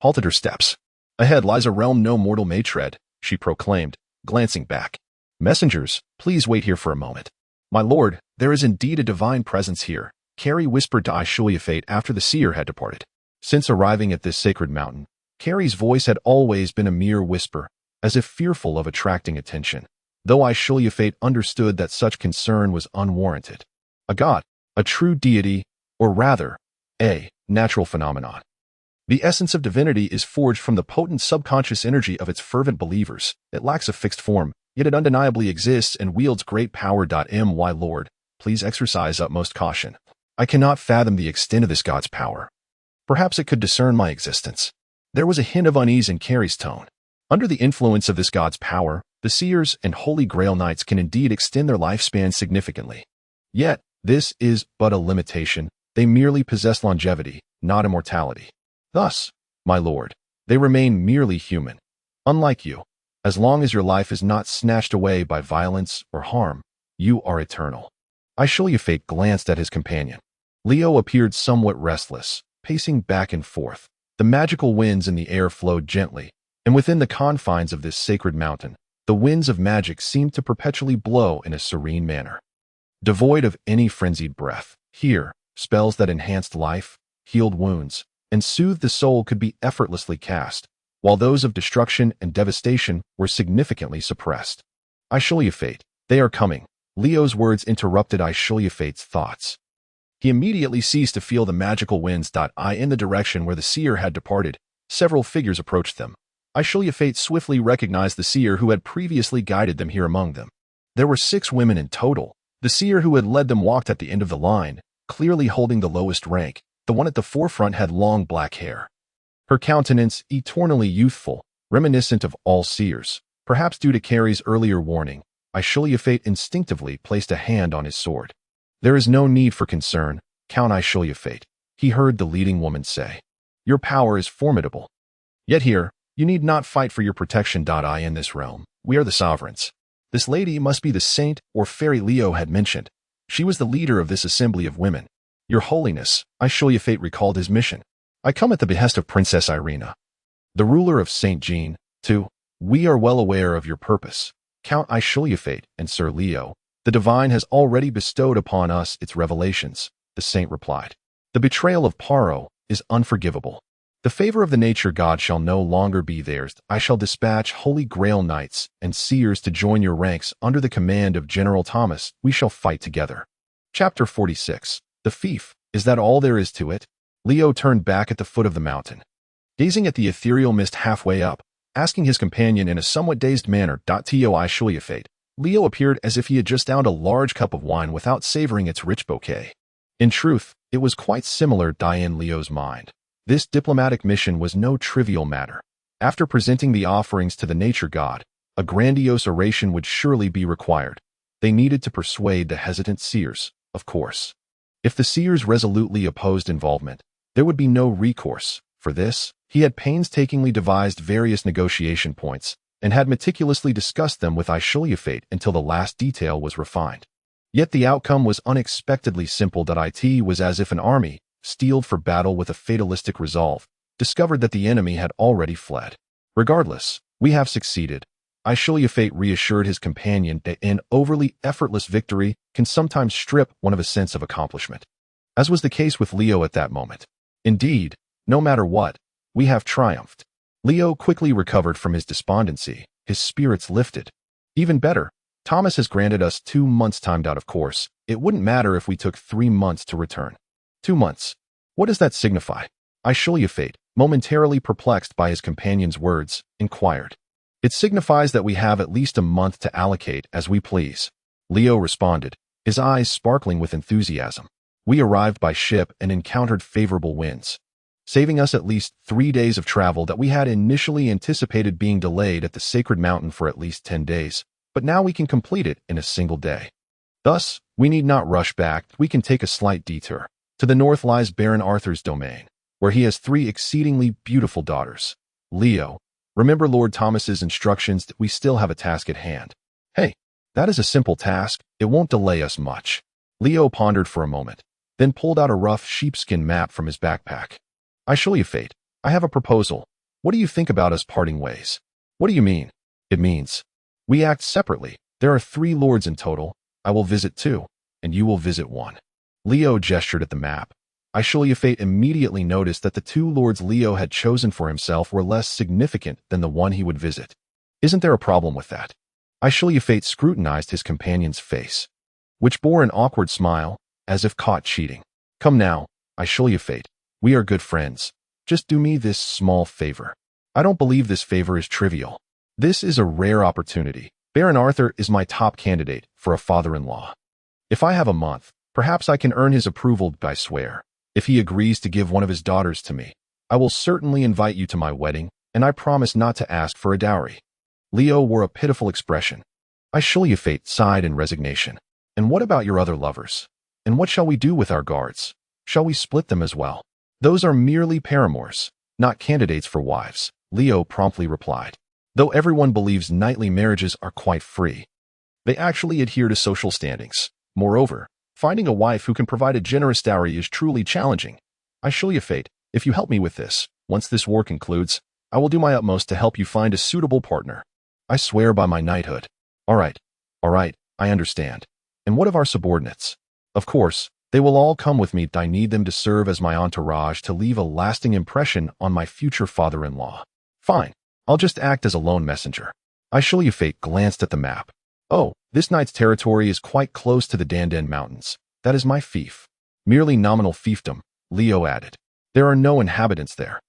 halted her steps. Ahead lies a realm no mortal may tread, she proclaimed, glancing back. Messengers, please wait here for a moment. My lord, there is indeed a divine presence here, Carrie whispered to Ashru Lathe after the seer had departed. Since arriving at this sacred mountain, Carrie's voice had always been a mere whisper, as if fearful of attracting attention, though Ashru Lathe understood that such concern was unwarranted. A god, a true deity, or rather, a natural phenomenon. The essence of divinity is forged from the potent subconscious energy of its fervent believers. It lacks a fixed form, yet it undeniably exists and wields great power. My lord, please exercise utmost caution. I cannot fathom the extent of this god's power. Perhaps it could discern my existence. There was a hint of unease in Carrie's tone. Under the influence of this god's power, the seers and Holy Grail knights can indeed extend their lifespan significantly. Yet, this is but a limitation. They merely possess longevity, not immortality. Thus, my lord, they remain merely human. Unlike you, as long as your life is not snatched away by violence or harm, you are eternal. Ashru Lathe glanced at his companion. Leo appeared somewhat restless, pacing back and forth. The magical winds in the air flowed gently, and within the confines of this sacred mountain, the winds of magic seemed to perpetually blow in a serene manner. Devoid of any frenzied breath, here, spells that enhanced life, healed wounds, and soothed the soul could be effortlessly cast, while those of destruction and devastation were significantly suppressed. Ashru Lathe, they are coming. Leo's words interrupted Ashru Lathe's thoughts. He immediately ceased to feel the magical winds. In the direction where the seer had departed, several figures approached them. Ashru Lathe swiftly recognized the seer who had previously guided them here among them. There were 6 women in total. The seer who had led them walked at the end of the line, clearly holding the lowest rank. The one at the forefront had long black hair. Her countenance, eternally youthful, reminiscent of all seers. Perhaps due to Carrie's earlier warning, Ashru Lathe instinctively placed a hand on his sword. There is no need for concern, Count Ashru Lathe, he heard the leading woman say. Your power is formidable. Yet here, you need not fight for your protection. In this realm, we are the sovereigns. This lady must be the saint or fairy Leo had mentioned. She was the leader of this assembly of women. Your Holiness, Ashru Lathe recalled his mission. I come at the behest of Princess Irina, the ruler of St. Jean, too. We are well aware of your purpose, Count Ashru Lathe and Sir Leo. The divine has already bestowed upon us its revelations, the saint replied. The betrayal of Paro is unforgivable. The favor of the nature god shall no longer be theirs. I shall dispatch Holy Grail knights and seers to join your ranks under the command of General Thomas. We shall fight together. Chapter 46. The fief, is that all there is to it? Leo turned back at the foot of the mountain, gazing at the ethereal mist halfway up, asking his companion in a somewhat dazed manner. Ashru Lathe. Leo appeared as if he had just downed a large cup of wine without savoring its rich bouquet. In truth, it was quite similar in Leo's mind. This diplomatic mission was no trivial matter. After presenting the offerings to the nature god, a grandiose oration would surely be required. They needed to persuade the hesitant seers, of course. If the seers resolutely opposed involvement, there would be no recourse. For this, he had painstakingly devised various negotiation points, and had meticulously discussed them with Ashru Lathe until the last detail was refined. Yet the outcome was unexpectedly simple. It was as if an army, steeled for battle with a fatalistic resolve, discovered that the enemy had already fled. Regardless, we have succeeded. Ashru Lathe reassured his companion that an overly effortless victory can sometimes strip one of a sense of accomplishment, as was the case with Leo at that moment. Indeed, no matter what, we have triumphed. Leo quickly recovered from his despondency, his spirits lifted. Even better, Thomas has granted us 2 months timed out. Of course, it wouldn't matter if we took 3 months to return. 2 months. What does that signify? Ashru Lathe, momentarily perplexed by his companion's words, inquired. It signifies that we have at least a month to allocate as we please, Leo responded, his eyes sparkling with enthusiasm. We arrived by ship and encountered favorable winds, saving us at least 3 days of travel that we had initially anticipated being delayed at the sacred mountain for at least 10 days, but now we can complete it in a single day. Thus, we need not rush back, we can take a slight detour. To the north lies Baron Arthur's domain, where he has 3 exceedingly beautiful daughters. Leo, remember Lord Thomas's instructions that we still have a task at hand. Hey, that is a simple task, it won't delay us much. Leo pondered for a moment, then pulled out a rough sheepskin map from his backpack. I show you fate. I have a proposal. What do you think about us parting ways? What do you mean? It means we act separately. There are 3 lords in total. I will visit 2, and you will visit 1. Leo gestured at the map. I show you fate immediately noticed that the 2 lords Leo had chosen for himself were less significant than the one he would visit. Isn't there a problem with that? I show you fate scrutinized his companion's face, which bore an awkward smile, as if caught cheating. Come now, I show you fate. We are good friends. Just do me this small favor. I don't believe this favor is trivial. This is a rare opportunity. Baron Arthur is my top candidate for a father-in-law. If I have a month, perhaps I can earn his approval, I swear. If he agrees to give one of his daughters to me, I will certainly invite you to my wedding, and I promise not to ask for a dowry. Leo wore a pitiful expression. I show you fate sighed in resignation. And what about your other lovers? And what shall we do with our guards? Shall we split them as well? Those are merely paramours, not candidates for wives, Leo promptly replied. Though everyone believes knightly marriages are quite free, they actually adhere to social standings. Moreover, finding a wife who can provide a generous dowry is truly challenging. I show you fate. If you help me with this, once this war concludes, I will do my utmost to help you find a suitable partner. I swear by my knighthood. All right, I understand. And what of our subordinates? Of course, they will all come with me. I need them to serve as my entourage to leave a lasting impression on my future father-in-law. Fine, I'll just act as a lone messenger. I show you fate glanced at the map. Oh, this knight's territory is quite close to the Undead Mountains. That is my fief. Merely nominal fiefdom, Leo added. There are no inhabitants there.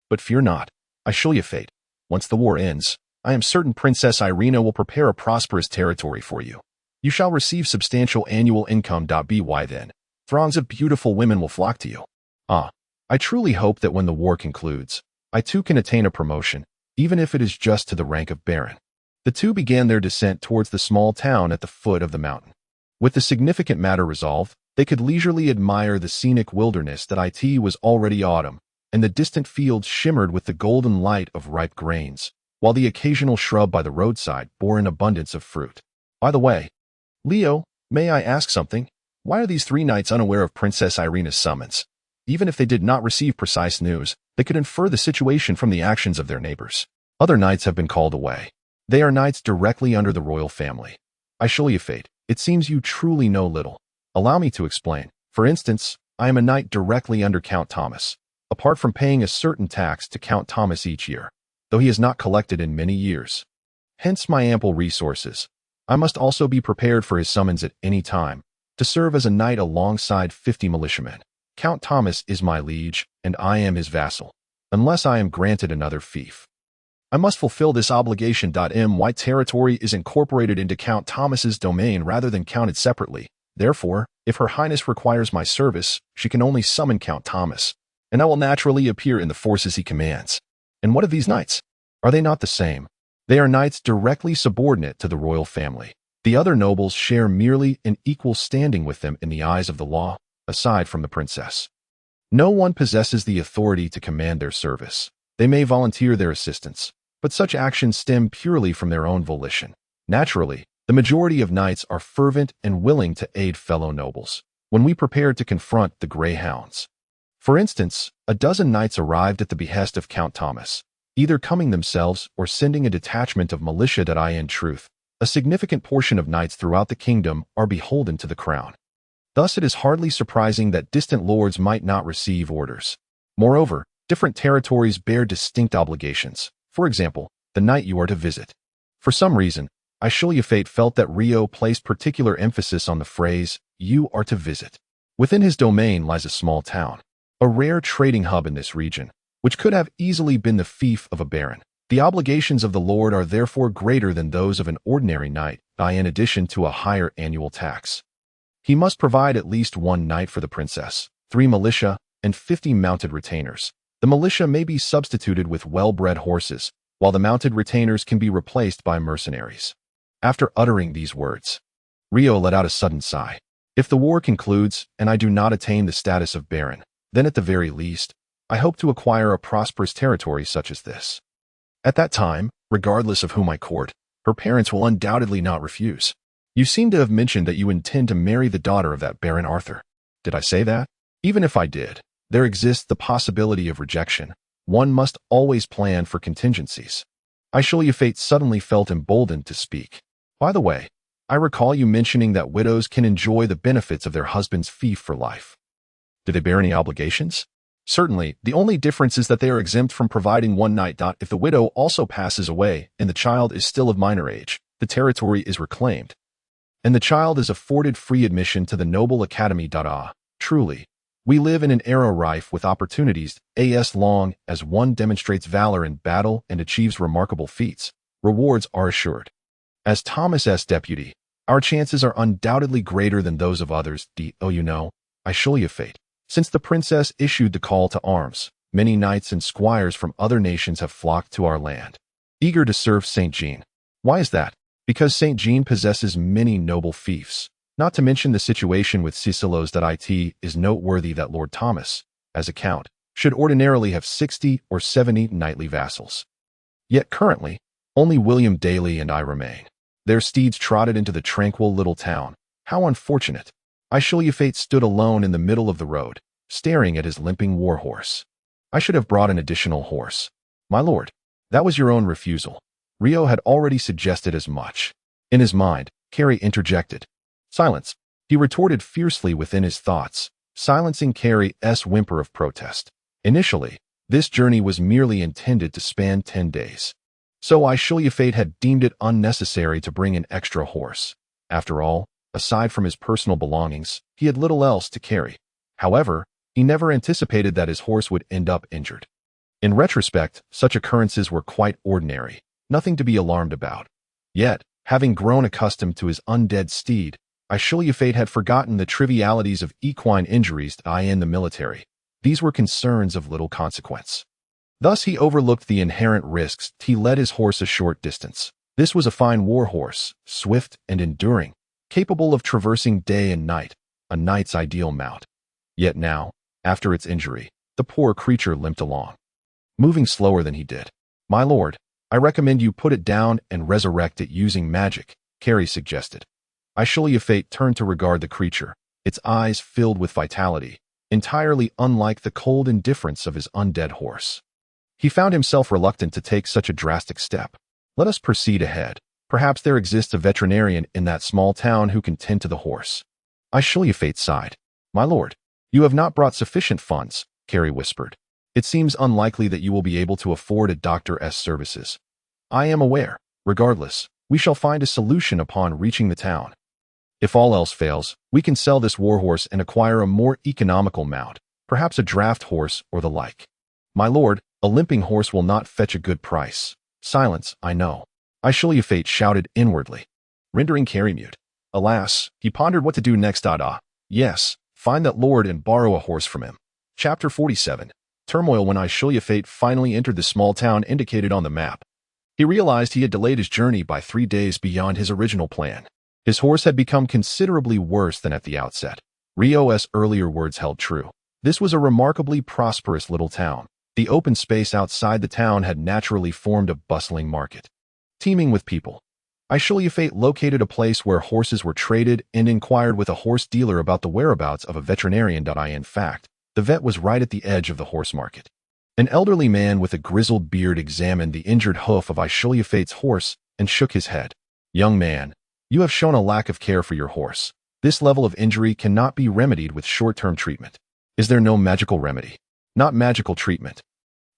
But fear not, I show you fate. Once the war ends, I am certain Princess Irina will prepare a prosperous territory for you. You shall receive substantial annual income. By then, throngs of beautiful women will flock to you. I truly hope that when the war concludes, I too can attain a promotion, even if it is just to the rank of baron. The 2 began their descent towards the small town at the foot of the mountain. With the significant matter resolved, they could leisurely admire the scenic wilderness that it was already autumn, and the distant fields shimmered with the golden light of ripe grains, while the occasional shrub by the roadside bore an abundance of fruit. By the way, Leo, may I ask something? Why are these 3 knights unaware of Princess Irina's summons? Even if they did not receive precise news, they could infer the situation from the actions of their neighbors. Other knights have been called away. They are knights directly under the royal family. I show you fate. It seems you truly know little. Allow me to explain. For instance, I am a knight directly under Count Thomas, apart from paying a certain tax to Count Thomas each year, though he has not collected in many years. Hence my ample resources. I must also be prepared for his summons at any time, to serve as a knight alongside 50 militiamen. Count Thomas is my liege, and I am his vassal, unless I am granted another fief. I must fulfill this obligation. My territory is incorporated into Count Thomas's domain rather than counted separately. Therefore, if Her Highness requires my service, she can only summon Count Thomas, and I will naturally appear in the forces he commands. And what of these knights? Are they not the same? They are knights directly subordinate to the royal family. The other nobles share merely an equal standing with them in the eyes of the law, aside from the princess. No one possesses the authority to command their service. They may volunteer their assistance, but such actions stem purely from their own volition. Naturally, the majority of knights are fervent and willing to aid fellow nobles when we prepare to confront the greyhounds. For instance, a dozen knights arrived at the behest of Count Thomas, either coming themselves or sending a detachment of militia. In truth, a significant portion of knights throughout the kingdom are beholden to the crown. Thus it is hardly surprising that distant lords might not receive orders. Moreover, different territories bear distinct obligations. For example, the knight you are to visit. For some reason, I show you fate felt that Rio placed particular emphasis on the phrase, you are to visit. Within his domain lies a small town, a rare trading hub in this region, which could have easily been the fief of a baron. The obligations of the lord are therefore greater than those of an ordinary knight, in addition to a higher annual tax. He must provide at least 1 knight for the princess, 3 militia, and 50 mounted retainers. The militia may be substituted with well-bred horses, while the mounted retainers can be replaced by mercenaries. After uttering these words, Rio let out a sudden sigh. If the war concludes and I do not attain the status of baron, then at the very least, I hope to acquire a prosperous territory such as this. At that time, regardless of whom I court, her parents will undoubtedly not refuse. You seem to have mentioned that you intend to marry the daughter of that Baron Arthur. Did I say that? Even if I did, there exists the possibility of rejection. One must always plan for contingencies. Fate suddenly felt emboldened to speak. By the way, I recall you mentioning that widows can enjoy the benefits of their husband's fief for life. Do they bear any obligations? Certainly, the only difference is that they are exempt from providing 1 knight. If the widow also passes away and the child is still of minor age, the territory is reclaimed, and the child is afforded free admission to the noble academy. Truly, we live in an era rife with opportunities. As long as one demonstrates valor in battle and achieves remarkable feats, rewards are assured. As Thomas's deputy, our chances are undoubtedly greater than those of others. Fate. Since the princess issued the call to arms, many knights and squires from other nations have flocked to our land, eager to serve St. Jean. Why is that? Because St. Jean possesses many noble fiefs. Not to mention the situation with Cicilos. It is noteworthy that Lord Thomas, as a count, should ordinarily have 60 or 70 knightly vassals. Yet currently, only William Daly and I remain. Their steeds trotted into the tranquil little town. How unfortunate! Fate stood alone in the middle of the road, staring at his limping warhorse. I should have brought an additional horse. My lord, that was your own refusal. Rio had already suggested as much. In his mind, Carrie interjected. Silence. He retorted fiercely within his thoughts, silencing Carrie's whimper of protest. Initially, this journey was merely intended to span 10 days. So Fate had deemed it unnecessary to bring an extra horse. After all, aside from his personal belongings, he had little else to carry. However, he never anticipated that his horse would end up injured. In retrospect, such occurrences were quite ordinary, nothing to be alarmed about. Yet, having grown accustomed to his undead steed, Fate had forgotten the trivialities of equine injuries in the military. These were concerns of little consequence. Thus he overlooked the inherent risks. He led his horse a short distance. This was a fine war horse, swift and enduring, capable of traversing day and night, a knight's ideal mount. Yet now, after its injury, the poor creature limped along, moving slower than he did. My lord, I recommend you put it down and resurrect it using magic, Carrie suggested. Fate turned to regard the creature, its eyes filled with vitality, entirely unlike the cold indifference of his undead horse. He found himself reluctant to take such a drastic step. Let us proceed ahead. Perhaps there exists a veterinarian in that small town who can tend to the horse. Fate sighed. My lord, you have not brought sufficient funds, Carrie whispered. It seems unlikely that you will be able to afford a doctor's services. I am aware. Regardless, we shall find a solution upon reaching the town. If all else fails, we can sell this warhorse and acquire a more economical mount, perhaps a draft horse or the like. My lord, a limping horse will not fetch a good price. Silence, I know. Fate shouted inwardly, rendering Carrie mute. Alas, he pondered what to do next. Yes, find that lord and borrow a horse from him. Chapter 47. Turmoil. When Fate finally entered the small town indicated on the map, he realized he had delayed his journey by 3 days beyond his original plan. His horse had become considerably worse than at the outset. Rio's earlier words held true. This was a remarkably prosperous little town. The open space outside the town had naturally formed a bustling market, teeming with people. Fate located a place where horses were traded and inquired with a horse dealer about the whereabouts of a veterinarian. In fact, the vet was right at the edge of the horse market. An elderly man with a grizzled beard examined the injured hoof of Fate's horse and shook his head. Young man, you have shown a lack of care for your horse. This level of injury cannot be remedied with short-term treatment. Is there no magical remedy? Not magical treatment,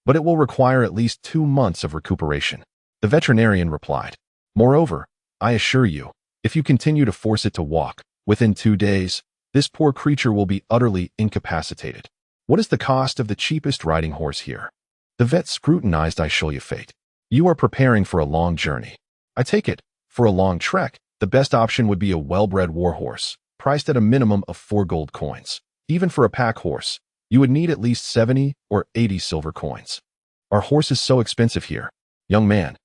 but it will require at least 2 months of recuperation, the veterinarian replied. Moreover, I assure you, if you continue to force it to walk, within 2 days, this poor creature will be utterly incapacitated. What is the cost of the cheapest riding horse here? The vet scrutinized Fate. You are preparing for a long journey. I take it, for a long trek, the best option would be a well-bred warhorse, priced at a minimum of 4 gold coins. Even for a pack horse, you would need at least 70 or 80 silver coins. Are horses so expensive here? Young man,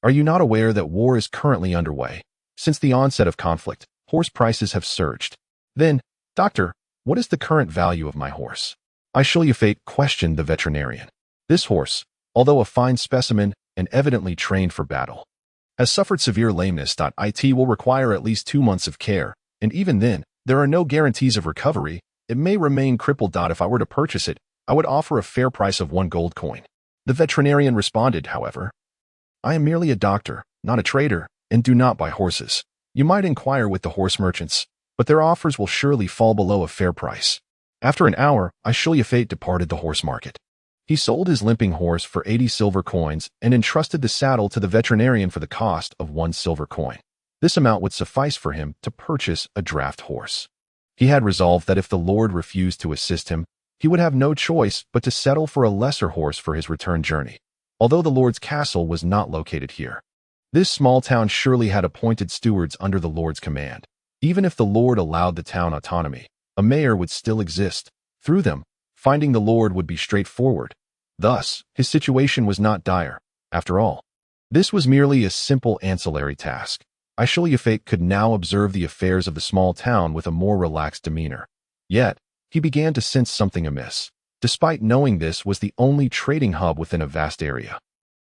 are you not aware that war is currently underway? Since the onset of conflict, horse prices have surged. Then, doctor, what is the current value of my horse? Ashru Lathe questioned the veterinarian. This horse, although a fine specimen and evidently trained for battle, has suffered severe lameness. It will require at least 2 months of care, and even then, there are no guarantees of recovery. It may remain crippled. If I were to purchase it, I would offer a fair price of 1 gold coin. The veterinarian responded, however, I am merely a doctor, not a trader, and do not buy horses. You might inquire with the horse merchants, but their offers will surely fall below a fair price. After an hour, Ashru Lathe departed the horse market. He sold his limping horse for 80 silver coins and entrusted the saddle to the veterinarian for the cost of 1 silver coin. This amount would suffice for him to purchase a draft horse. He had resolved that if the Lord refused to assist him, he would have no choice but to settle for a lesser horse for his return journey. Although the Lord's castle was not located here, this small town surely had appointed stewards under the Lord's command. Even if the Lord allowed the town autonomy, a mayor would still exist. Through them, finding the Lord would be straightforward. Thus, his situation was not dire. After all, this was merely a simple ancillary task. Ashru Lathe could now observe the affairs of the small town with a more relaxed demeanor. Yet, he began to sense something amiss. Despite knowing this was the only trading hub within a vast area,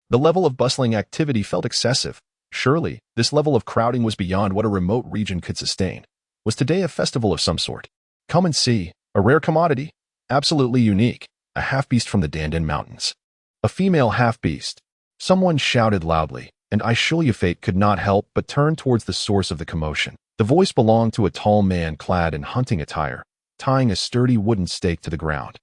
the level of bustling activity felt excessive. Surely, this level of crowding was beyond what a remote region could sustain. Was today a festival of some sort? Come and see. A rare commodity. Absolutely unique. A half-beast from the Undead mountains. A female half-beast. Someone shouted loudly, and Ashru Lathe could not help but turn towards the source of the commotion. The voice belonged to a tall man clad in hunting attire, tying a sturdy wooden stake to the ground.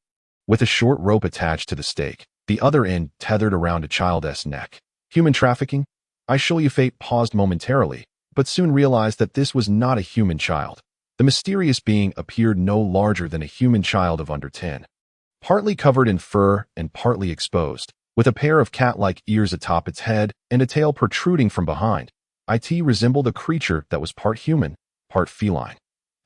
With a short rope attached to the stake, the other end tethered around a child's neck. Human trafficking? Ashru Lathe paused momentarily, but soon realized that this was not a human child. The mysterious being appeared no larger than a human child of under 10. Partly covered in fur and partly exposed, with a pair of cat-like ears atop its head and a tail protruding from behind, it resembled a creature that was part human, part feline.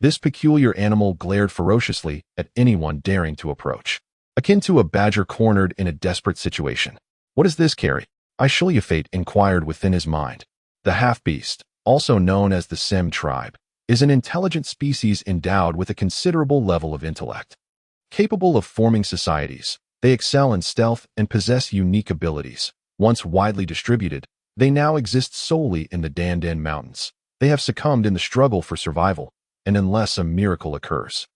This peculiar animal glared ferociously at anyone daring to approach, akin to a badger cornered in a desperate situation. What does this carry? Ashru Lathe inquired within his mind. The half-beast, also known as the Sem tribe, is an intelligent species endowed with a considerable level of intellect. Capable of forming societies, they excel in stealth and possess unique abilities. Once widely distributed, they now exist solely in the Undead mountains. They have succumbed in the struggle for survival, and unless a miracle occurs,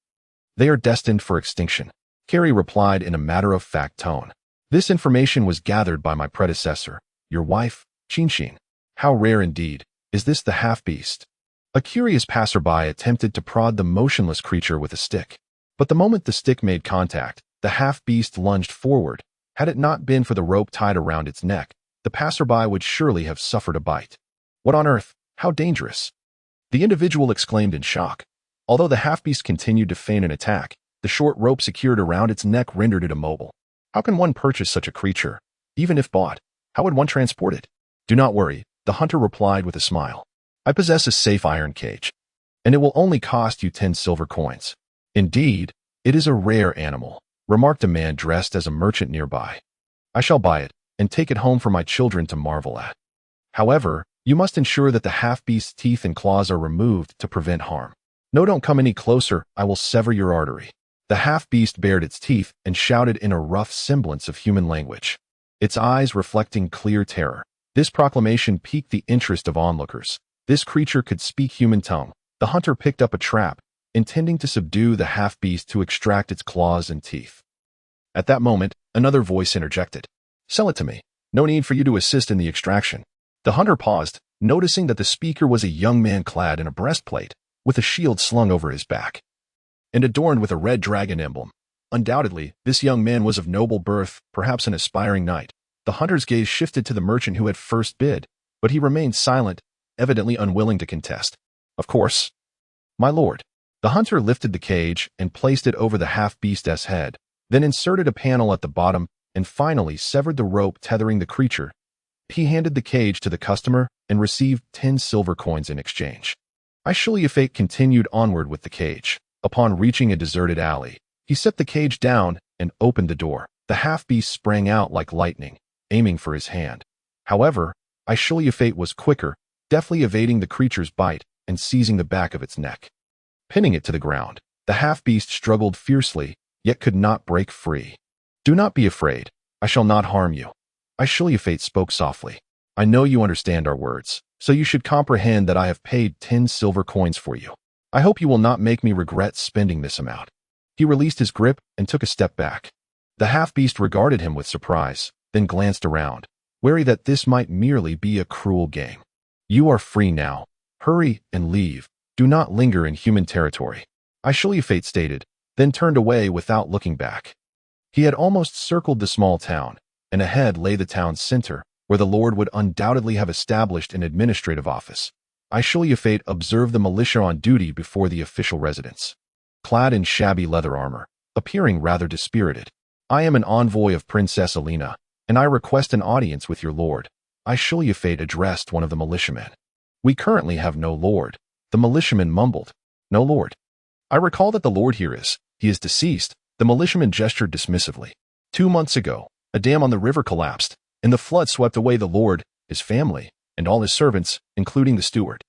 they are destined for extinction. Carrie replied in a matter-of-fact tone. This information was gathered by my predecessor, your wife, Chinshin. How rare indeed is this the half-beast. A curious passerby attempted to prod the motionless creature with a stick. But the moment the stick made contact, the half-beast lunged forward. Had it not been for the rope tied around its neck, the passerby would surely have suffered a bite. What on earth? How dangerous! The individual exclaimed in shock. Although the half-beast continued to feign an attack, the short rope secured around its neck rendered it immobile. How can one purchase such a creature? Even if bought, how would one transport it? Do not worry, the hunter replied with a smile. I possess a safe iron cage, and it will only cost you 10 silver coins. Indeed, it is a rare animal, remarked a man dressed as a merchant nearby. I shall buy it and take it home for my children to marvel at. However, you must ensure that the half-beast's teeth and claws are removed to prevent harm. No, don't come any closer, I will sever your artery. The half-beast bared its teeth and shouted in a rough semblance of human language, its eyes reflecting clear terror. This proclamation piqued the interest of onlookers. This creature could speak human tongue. The hunter picked up a trap, intending to subdue the half-beast to extract its claws and teeth. At that moment, another voice interjected. Sell it to me. No need for you to assist in the extraction. The hunter paused, noticing that the speaker was a young man clad in a breastplate, with a shield slung over his back, and adorned with a red dragon emblem. Undoubtedly, this young man was of noble birth, perhaps an aspiring knight. The hunter's gaze shifted to the merchant who had first bid, but he remained silent, evidently unwilling to contest. Of course. My lord. The hunter lifted the cage and placed it over the half-beast's head, then inserted a panel at the bottom and finally severed the rope tethering the creature. He handed the cage to the customer and received 10 silver coins in exchange. Fate continued onward with the cage. Upon reaching a deserted alley, he set the cage down and opened the door. The half-beast sprang out like lightning, aiming for his hand. However, Fate was quicker, deftly evading the creature's bite and seizing the back of its neck. Pinning it to the ground, the half-beast struggled fiercely, yet could not break free. "Do not be afraid. I shall not harm you." Fate spoke softly. "I know you understand our words, so you should comprehend that I have paid 10 silver coins for you. I hope you will not make me regret spending this amount." He released his grip and took a step back. The half-beast regarded him with surprise, then glanced around, wary that this might merely be a cruel game. "You are free now. Hurry and leave. Do not linger in human territory," Fate stated, then turned away without looking back. He had almost circled the small town, and ahead lay the town's center, where the Lord would undoubtedly have established an administrative office. Fate observed the militia on duty before the official residence. Clad in shabby leather armor, appearing rather dispirited. "I am an envoy of Princess Alina, and I request an audience with your lord," Fate addressed one of the militiamen. "We currently have no lord," the militiaman mumbled. "No lord? I recall that the lord here he is deceased," the militiaman gestured dismissively. 2 months ago, a dam on the river collapsed, and the flood swept away the lord, his family, and all his servants, including the steward.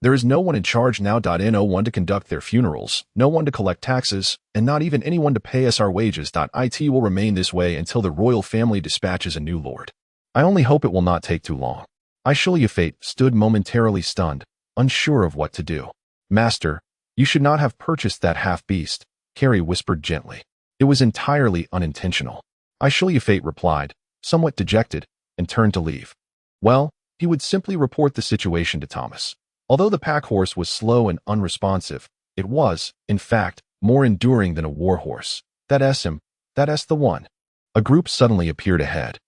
There is no one in charge now. No one to conduct their funerals, no one to collect taxes, and not even anyone to pay us our wages. It will remain this way until the royal family dispatches a new lord. I only hope it will not take too long." Fate stood momentarily stunned, unsure of what to do. "Master, you should not have purchased that half-beast," Carrie whispered gently. "It was entirely unintentional." Fate replied, somewhat dejected, and turned to leave. Well, he would simply report the situation to Thomas. Although the pack horse was slow and unresponsive, it was, in fact, more enduring than a war horse. That's him. That's the one. A group suddenly appeared ahead,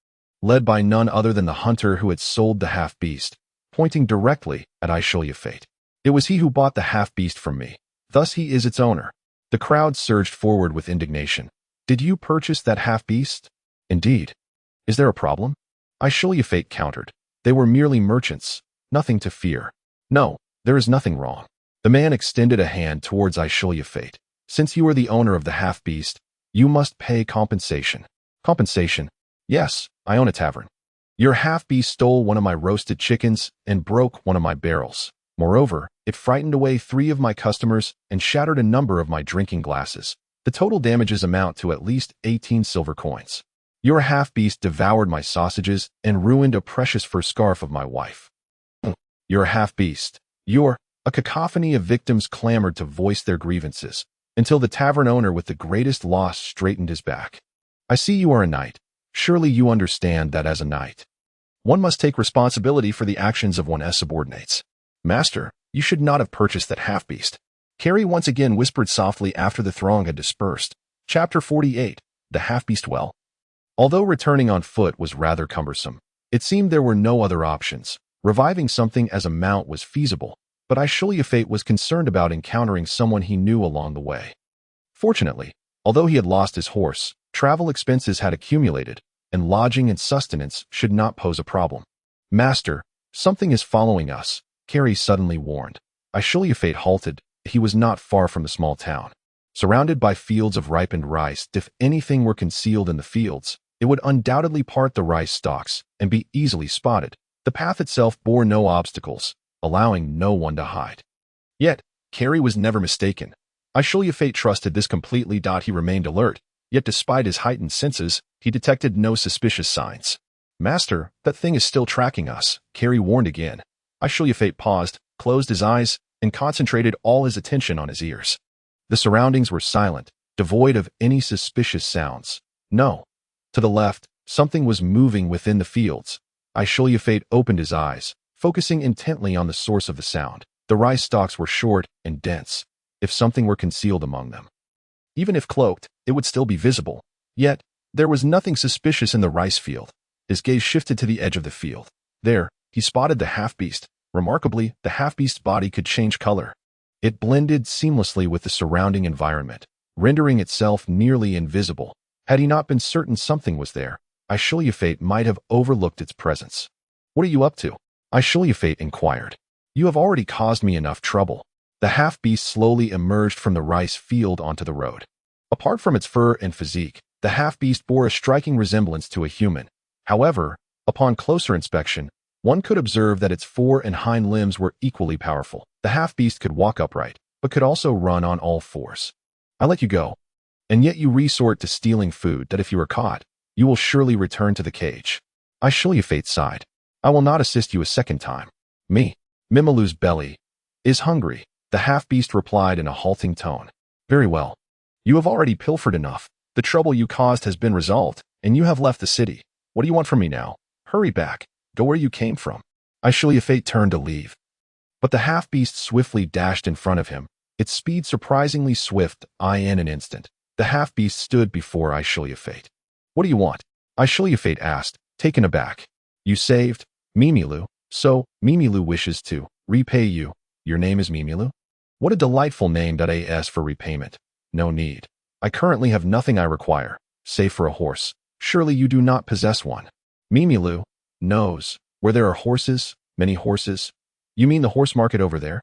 led by none other than the hunter who had sold the half-beast, pointing directly at Fate. "It was he who bought the half-beast from me. Thus he is its owner." The crowd surged forward with indignation. "Did you purchase that half-beast?" "Indeed." "Is there a problem?" Fate countered. "They were merely merchants. Nothing to fear." "No, there is nothing wrong." The man extended a hand towards Fate. "Since you are the owner of the half-beast, you must pay compensation." "Compensation?" "Yes, I own a tavern. Your half-beast stole one of my roasted chickens and broke one of my barrels. Moreover, it frightened away 3 of my customers and shattered a number of my drinking glasses. The total damages amount to at least 18 silver coins. Your half-beast devoured my sausages and ruined a precious fur scarf of my wife." "You're a half-beast. You're—" A cacophony of victims clamored to voice their grievances, until the tavern owner with the greatest loss straightened his back. "I see you are a knight. Surely you understand that as a knight, one must take responsibility for the actions of one's subordinates. Master, you should not have purchased that half-beast." Carrie once again whispered softly after the throng had dispersed. Chapter 48. The Half-Beast Well. Although returning on foot was rather cumbersome, it seemed there were no other options. Reviving something as a mount was feasible, but Fate was concerned about encountering someone he knew along the way. Fortunately, although he had lost his horse, travel expenses had accumulated, and lodging and sustenance should not pose a problem. "Master, something is following us," Carrie suddenly warned. Fate halted. He was not far from the small town. Surrounded by fields of ripened rice, if anything were concealed in the fields, it would undoubtedly part the rice stalks and be easily spotted. The path itself bore no obstacles, allowing no one to hide. Yet, Carrie was never mistaken. Fate trusted this completely. He remained alert, yet despite his heightened senses, he detected no suspicious signs. "Master, that thing is still tracking us," Carrie warned again. Fate paused, closed his eyes, and concentrated all his attention on his ears. The surroundings were silent, devoid of any suspicious sounds. No. To the left, something was moving within the fields. Fate opened his eyes, focusing intently on the source of the sound. The rice stalks were short and dense. If something were concealed among them, even if cloaked, it would still be visible. Yet, there was nothing suspicious in the rice field. His gaze shifted to the edge of the field. There, he spotted the half-beast. Remarkably, the half-beast's body could change color. It blended seamlessly with the surrounding environment, rendering itself nearly invisible. Had he not been certain something was there, Fate might have overlooked its presence. "What are you up to?" Fate inquired. "You have already caused me enough trouble." The half-beast slowly emerged from the rice field onto the road. Apart from its fur and physique, the half-beast bore a striking resemblance to a human. However, upon closer inspection, one could observe that its fore and hind limbs were equally powerful. The half-beast could walk upright, but could also run on all fours. I let you go, and yet you resort to stealing food that if you are caught, you will surely return to the cage. Ashru Lathe sighed. I will not assist you a second time. Me, Mimilu's belly, is hungry, the half-beast replied in a halting tone. Very well. You have already pilfered enough. The trouble you caused has been resolved, and you have left the city. What do you want from me now? Hurry back. Go where you came from. Ashru Lathe turned to leave. But the half-beast swiftly dashed in front of him, its speed surprisingly swift. In an instant, the half-beast stood before Ashru Lathe. What do you want? Ashru Lathe asked, taken aback. You saved Mimilu, so Mimilu wishes to repay you. Your name is Mimilu? What a delightful name. As for repayment, no need. I currently have nothing I require, save for a horse. Surely you do not possess one. Mimilu knows where there are horses, many horses. You mean the horse market over there?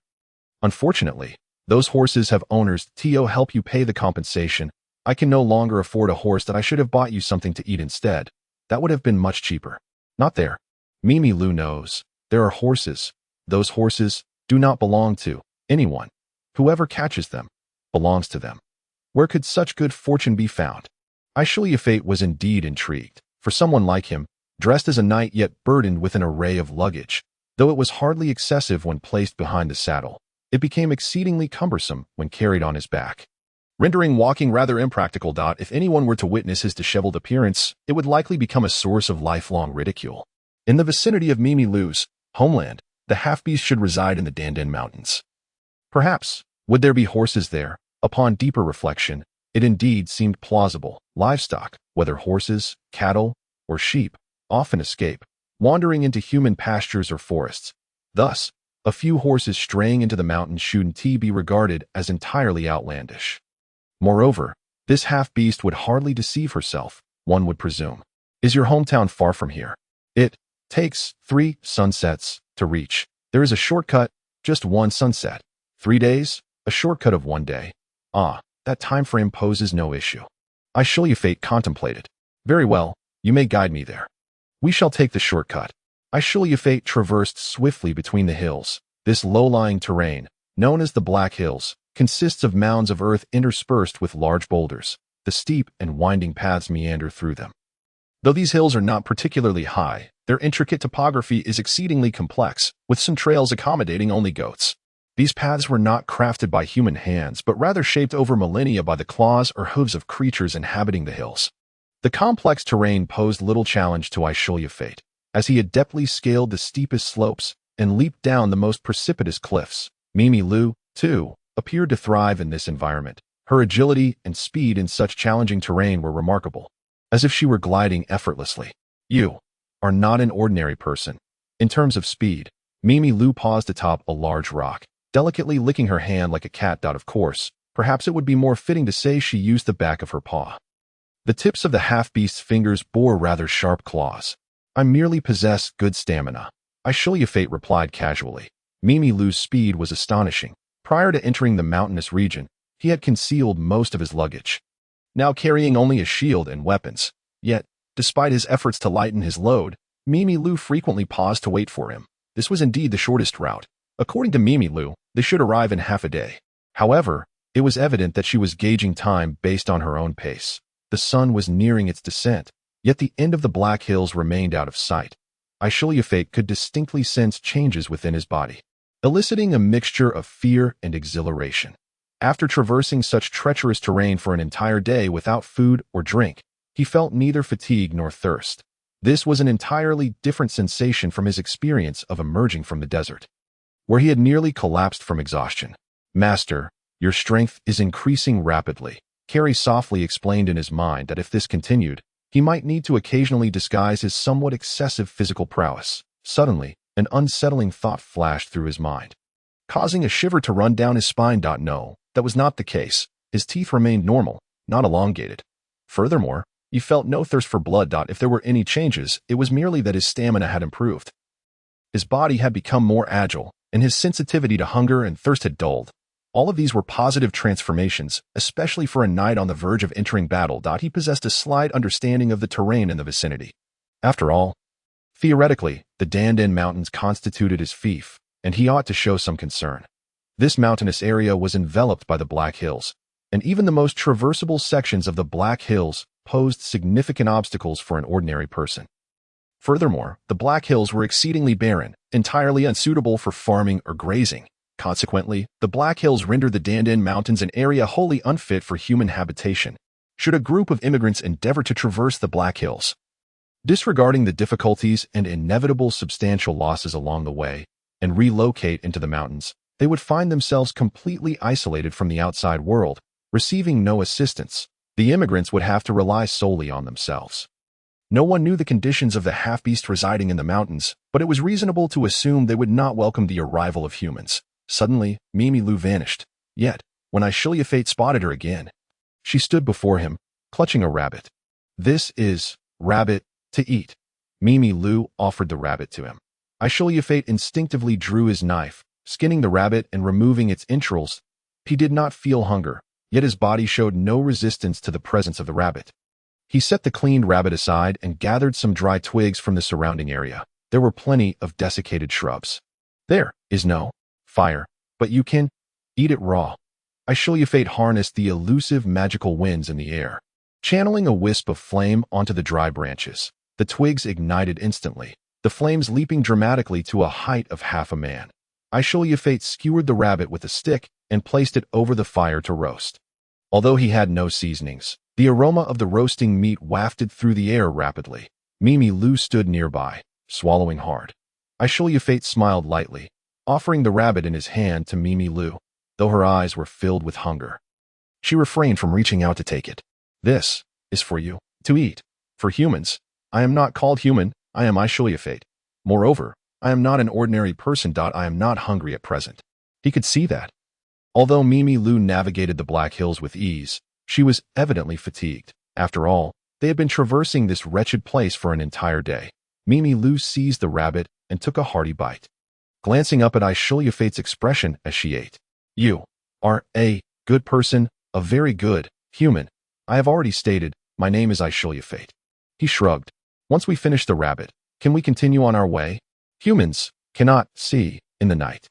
Unfortunately, those horses have owners. To help you pay the compensation, I can no longer afford a horse. That I should have bought you something to eat instead. That would have been much cheaper. Not there. Mimilu knows there are horses. Those horses do not belong to anyone. Whoever catches them belongs to them. Where could such good fortune be found? Ashru Lathe was indeed intrigued. For someone like him, dressed as a knight yet burdened with an array of luggage, though it was hardly excessive when placed behind the saddle, it became exceedingly cumbersome when carried on his back, rendering walking rather impractical. If anyone were to witness his disheveled appearance, it would likely become a source of lifelong ridicule. In the vicinity of Mimilu's homeland, the half-beast should reside in the Dandan Mountains. Perhaps, would there be horses there? Upon deeper reflection, it indeed seemed plausible. Livestock, whether horses, cattle, or sheep, often escape, wandering into human pastures or forests. Thus, a few horses straying into the mountains shouldn't be regarded as entirely outlandish. Moreover, this half-beast would hardly deceive herself, one would presume. Is your hometown far from here? It takes 3 sunsets to reach. There is a shortcut, just 1 sunset. 3 days, a shortcut of 1 day. That time frame poses no issue. Ashru Lathe contemplated. Very well, you may guide me there. We shall take the shortcut. Ashru Lathe traversed swiftly between the hills. This low-lying terrain, known as the Black Hills, consists of mounds of earth interspersed with large boulders. The steep and winding paths meander through them. Though these hills are not particularly high, their intricate topography is exceedingly complex, with some trails accommodating only goats. These paths were not crafted by human hands, but rather shaped over millennia by the claws or hooves of creatures inhabiting the hills. The complex terrain posed little challenge to Ashru Lathe, as he adeptly scaled the steepest slopes and leaped down the most precipitous cliffs. Mimilu, too, appeared to thrive in this environment. Her agility and speed in such challenging terrain were remarkable, as if she were gliding effortlessly. You are not an ordinary person. In terms of speed, Mimilu paused atop a large rock, delicately licking her hand like a cat. Of course, perhaps it would be more fitting to say she used the back of her paw. The tips of the half-beast's fingers bore rather sharp claws. I merely possess good stamina, Ashru Lathe replied casually. Mimilu's speed was astonishing. Prior to entering the mountainous region, he had concealed most of his luggage, now carrying only a shield and weapons. Yet, despite his efforts to lighten his load, Mimilu frequently paused to wait for him. This was indeed the shortest route. According to Mimilu, they should arrive in half a day. However, it was evident that she was gauging time based on her own pace. The sun was nearing its descent, yet the end of the Black Hills remained out of sight. Ashru Lathe could distinctly sense changes within his body, eliciting a mixture of fear and exhilaration. After traversing such treacherous terrain for an entire day without food or drink, he felt neither fatigue nor thirst. This was an entirely different sensation from his experience of emerging from the desert, where he had nearly collapsed from exhaustion. Master, your strength is increasing rapidly. Carrie softly explained in his mind that if this continued, he might need to occasionally disguise his somewhat excessive physical prowess. Suddenly, an unsettling thought flashed through his mind, causing a shiver to run down his spine. No, that was not the case. His teeth remained normal, not elongated. Furthermore, he felt no thirst for blood. If there were any changes, it was merely that his stamina had improved. His body had become more agile, and his sensitivity to hunger and thirst had dulled. All of these were positive transformations, especially for a knight on the verge of entering battle. He possessed a slight understanding of the terrain in the vicinity. After all, theoretically, the Undead Mountains constituted his fief, and he ought to show some concern. This mountainous area was enveloped by the Black Hills, and even the most traversable sections of the Black Hills posed significant obstacles for an ordinary person. Furthermore, the Black Hills were exceedingly barren, entirely unsuitable for farming or grazing. Consequently, the Black Hills rendered the Undead Mountains an area wholly unfit for human habitation, should a group of immigrants endeavor to traverse the Black Hills. Disregarding the difficulties and inevitable substantial losses along the way, and relocate into the mountains, they would find themselves completely isolated from the outside world, receiving no assistance. The immigrants would have to rely solely on themselves. No one knew the conditions of the half-beast residing in the mountains, but it was reasonable to assume they would not welcome the arrival of humans. Suddenly, Mimi Lu vanished. Yet, when Ashru Lathe spotted her again, she stood before him, clutching a rabbit. "This is rabbit to eat." Mimi Lu offered the rabbit to him. Ashru Lathe instinctively drew his knife, skinning the rabbit and removing its entrails. He did not feel hunger, yet his body showed no resistance to the presence of the rabbit. He set the cleaned rabbit aside and gathered some dry twigs from the surrounding area. There were plenty of desiccated shrubs. "There is no fire, but you can eat it raw." Ashru Lathe harnessed the elusive magical winds in the air, channeling a wisp of flame onto the dry branches. The twigs ignited instantly, the flames leaping dramatically to a height of half a man. Ashru Lathe skewered the rabbit with a stick and placed it over the fire to roast. Although he had no seasonings, the aroma of the roasting meat wafted through the air rapidly. Mimi Lu stood nearby, swallowing hard. Ashru Lathe smiled lightly, offering the rabbit in his hand to Mimi Lu, though her eyes were filled with hunger. She refrained from reaching out to take it. "This is for you, to eat. For humans, I am not called human, I am Ashru Lathe. Moreover, I am not an ordinary person. I am not hungry at present." He could see that. Although Mimi Lu navigated the Black Hills with ease, she was evidently fatigued. After all, they had been traversing this wretched place for an entire day. Mimi Lu seized the rabbit and took a hearty bite, glancing up at Ashru Lathe's expression as she ate. "You are a good person, a very good human. I have already stated, my name is Ashru Lathe." He shrugged. "Once we finish the rabbit, can we continue on our way? Humans cannot see in the night."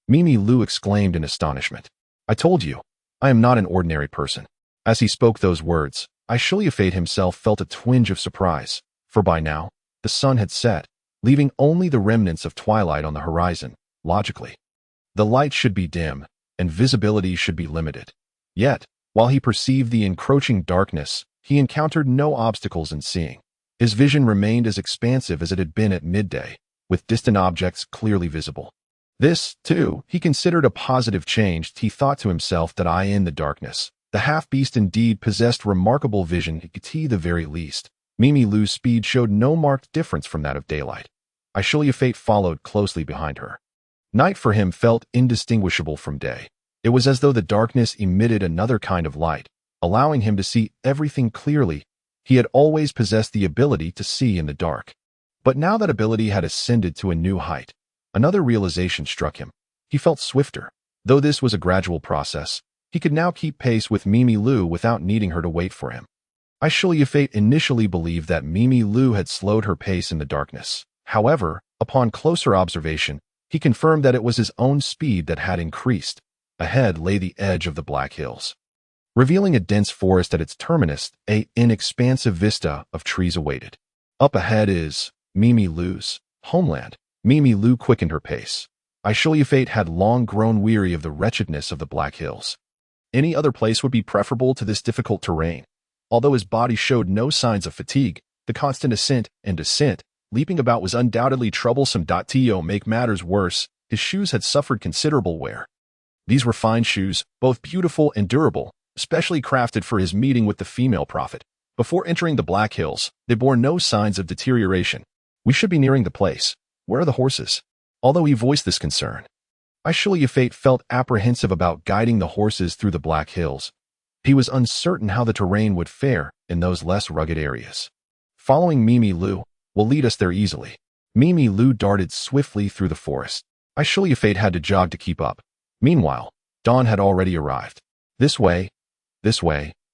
Mimi Lu exclaimed in astonishment. "I told you, I am not an ordinary person." As he spoke those words, Ashru Lathe himself felt a twinge of surprise, for by now, the sun had set, leaving only the remnants of twilight on the horizon. Logically, the light should be dim, and visibility should be limited. Yet, while he perceived the encroaching darkness, he encountered no obstacles in seeing. His vision remained as expansive as it had been at midday, with distant objects clearly visible. This, too, he considered a positive change. He thought to himself that in the darkness, the half-beast indeed possessed remarkable vision, at the very least. Mimi Lu's speed showed no marked difference from that of daylight. Ashru Lathe followed closely behind her. Night for him felt indistinguishable from day. It was as though the darkness emitted another kind of light, allowing him to see everything clearly. He had always possessed the ability to see in the dark. But now that ability had ascended to a new height. Another realization struck him. He felt swifter. Though this was a gradual process, he could now keep pace with Mimi Lu without needing her to wait for him. Ashru Lathe initially believed that Mimi Lu had slowed her pace in the darkness. However, upon closer observation, he confirmed that it was his own speed that had increased. Ahead lay the edge of the Black Hills, revealing a dense forest at its terminus. An inexpansive vista of trees awaited. Up ahead is Mimi Lu's homeland. Mimi Lu quickened her pace. Ashru Lathe had long grown weary of the wretchedness of the Black Hills. Any other place would be preferable to this difficult terrain. Although his body showed no signs of fatigue, the constant ascent and descent, leaping about, was undoubtedly troublesome. To make matters worse, his shoes had suffered considerable wear. These were fine shoes, both beautiful and durable, especially crafted for his meeting with the female prophet. Before entering the Black Hills, they bore no signs of deterioration. "We should be nearing the place. Where are the horses?" Although he voiced this concern, Ashru Lathe felt apprehensive about guiding the horses through the Black Hills. He was uncertain how the terrain would fare in those less rugged areas. "Following Mimi Lu will lead us there easily." Mimi Lu darted swiftly through the forest. Ashru Lathe had to jog to keep up. Meanwhile, Dawn had already arrived. This way,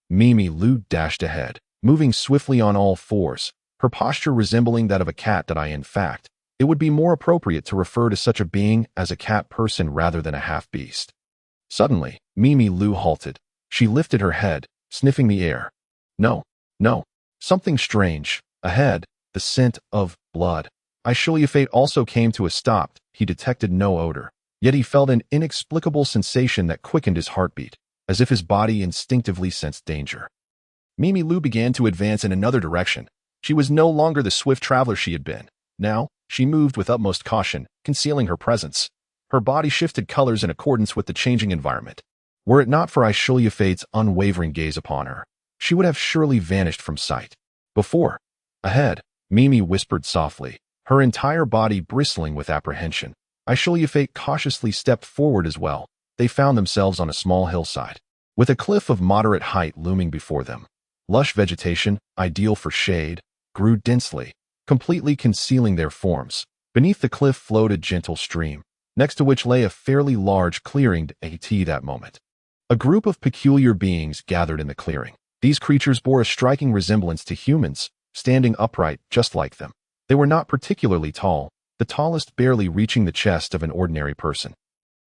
Mimi Lu dashed ahead, moving swiftly on all fours, her posture resembling that of a cat. In fact, it would be more appropriate to refer to such a being as a cat person rather than a half-beast. Suddenly, Mimi Lu halted. She lifted her head, sniffing the air. No, something strange. Ahead, the scent of blood. Ashru Lathe also came to a stop. He detected no odor, yet he felt an inexplicable sensation that quickened his heartbeat, as if his body instinctively sensed danger. Mimi Lu began to advance in another direction. She was no longer the swift traveler she had been. Now, she moved with utmost caution, concealing her presence. Her body shifted colors in accordance with the changing environment. Were it not for Ashru Lathe's unwavering gaze upon her, she would have surely vanished from sight. Ahead, Mimi whispered softly, her entire body bristling with apprehension. Ashru Lathe cautiously stepped forward as well. They found themselves on a small hillside, with a cliff of moderate height looming before them. Lush vegetation, ideal for shade, grew densely, completely concealing their forms. Beneath the cliff flowed a gentle stream, next to which lay a fairly large clearing. At that moment, a group of peculiar beings gathered in the clearing. These creatures bore a striking resemblance to humans, standing upright just like them. They were not particularly tall, the tallest barely reaching the chest of an ordinary person.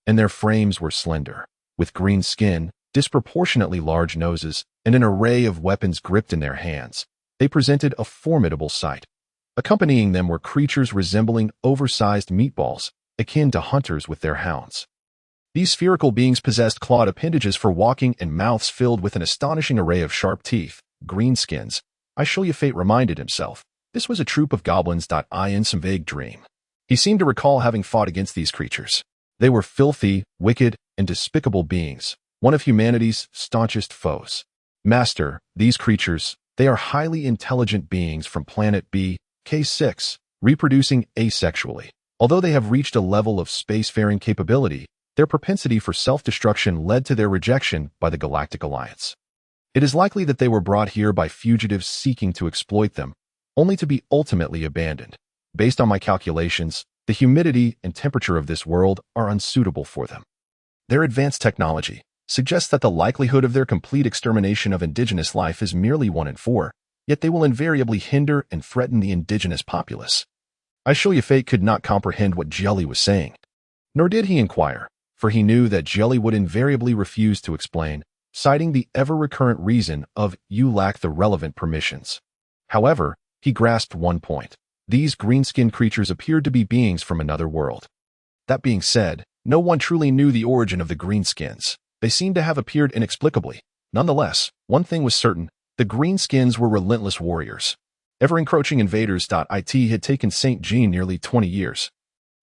And their frames were slender, with green skin, disproportionately large noses, and an array of weapons gripped in their hands. They presented a formidable sight. Accompanying them were creatures resembling oversized meatballs, akin to hunters with their hounds. These spherical beings possessed clawed appendages for walking and mouths filled with an astonishing array of sharp teeth, green skins. Ashru Lathe reminded himself, this was a troop of goblins. In some vague dream, he seemed to recall having fought against these creatures. They were filthy, wicked, and despicable beings, one of humanity's staunchest foes. Master, these creatures, they are highly intelligent beings from planet B, K6, reproducing asexually. Although they have reached a level of spacefaring capability, their propensity for self-destruction led to their rejection by the Galactic Alliance. It is likely that they were brought here by fugitives seeking to exploit them, only to be ultimately abandoned. Based on my calculations, the humidity and temperature of this world are unsuitable for them. Their advanced technology suggests that the likelihood of their complete extermination of indigenous life is merely 1 in 4, yet they will invariably hinder and threaten the indigenous populace. Ashru Lathe could not comprehend what Jelly was saying. Nor did he inquire, for he knew that Jelly would invariably refuse to explain, citing the ever-recurrent reason of "you lack the relevant permissions." However, he grasped one point. These green-skinned creatures appeared to be beings from another world. That being said, no one truly knew the origin of the greenskins. They seemed to have appeared inexplicably. Nonetheless, one thing was certain, the greenskins were relentless warriors. Ever-encroaching invaders. It had taken St. Jean nearly 20 years,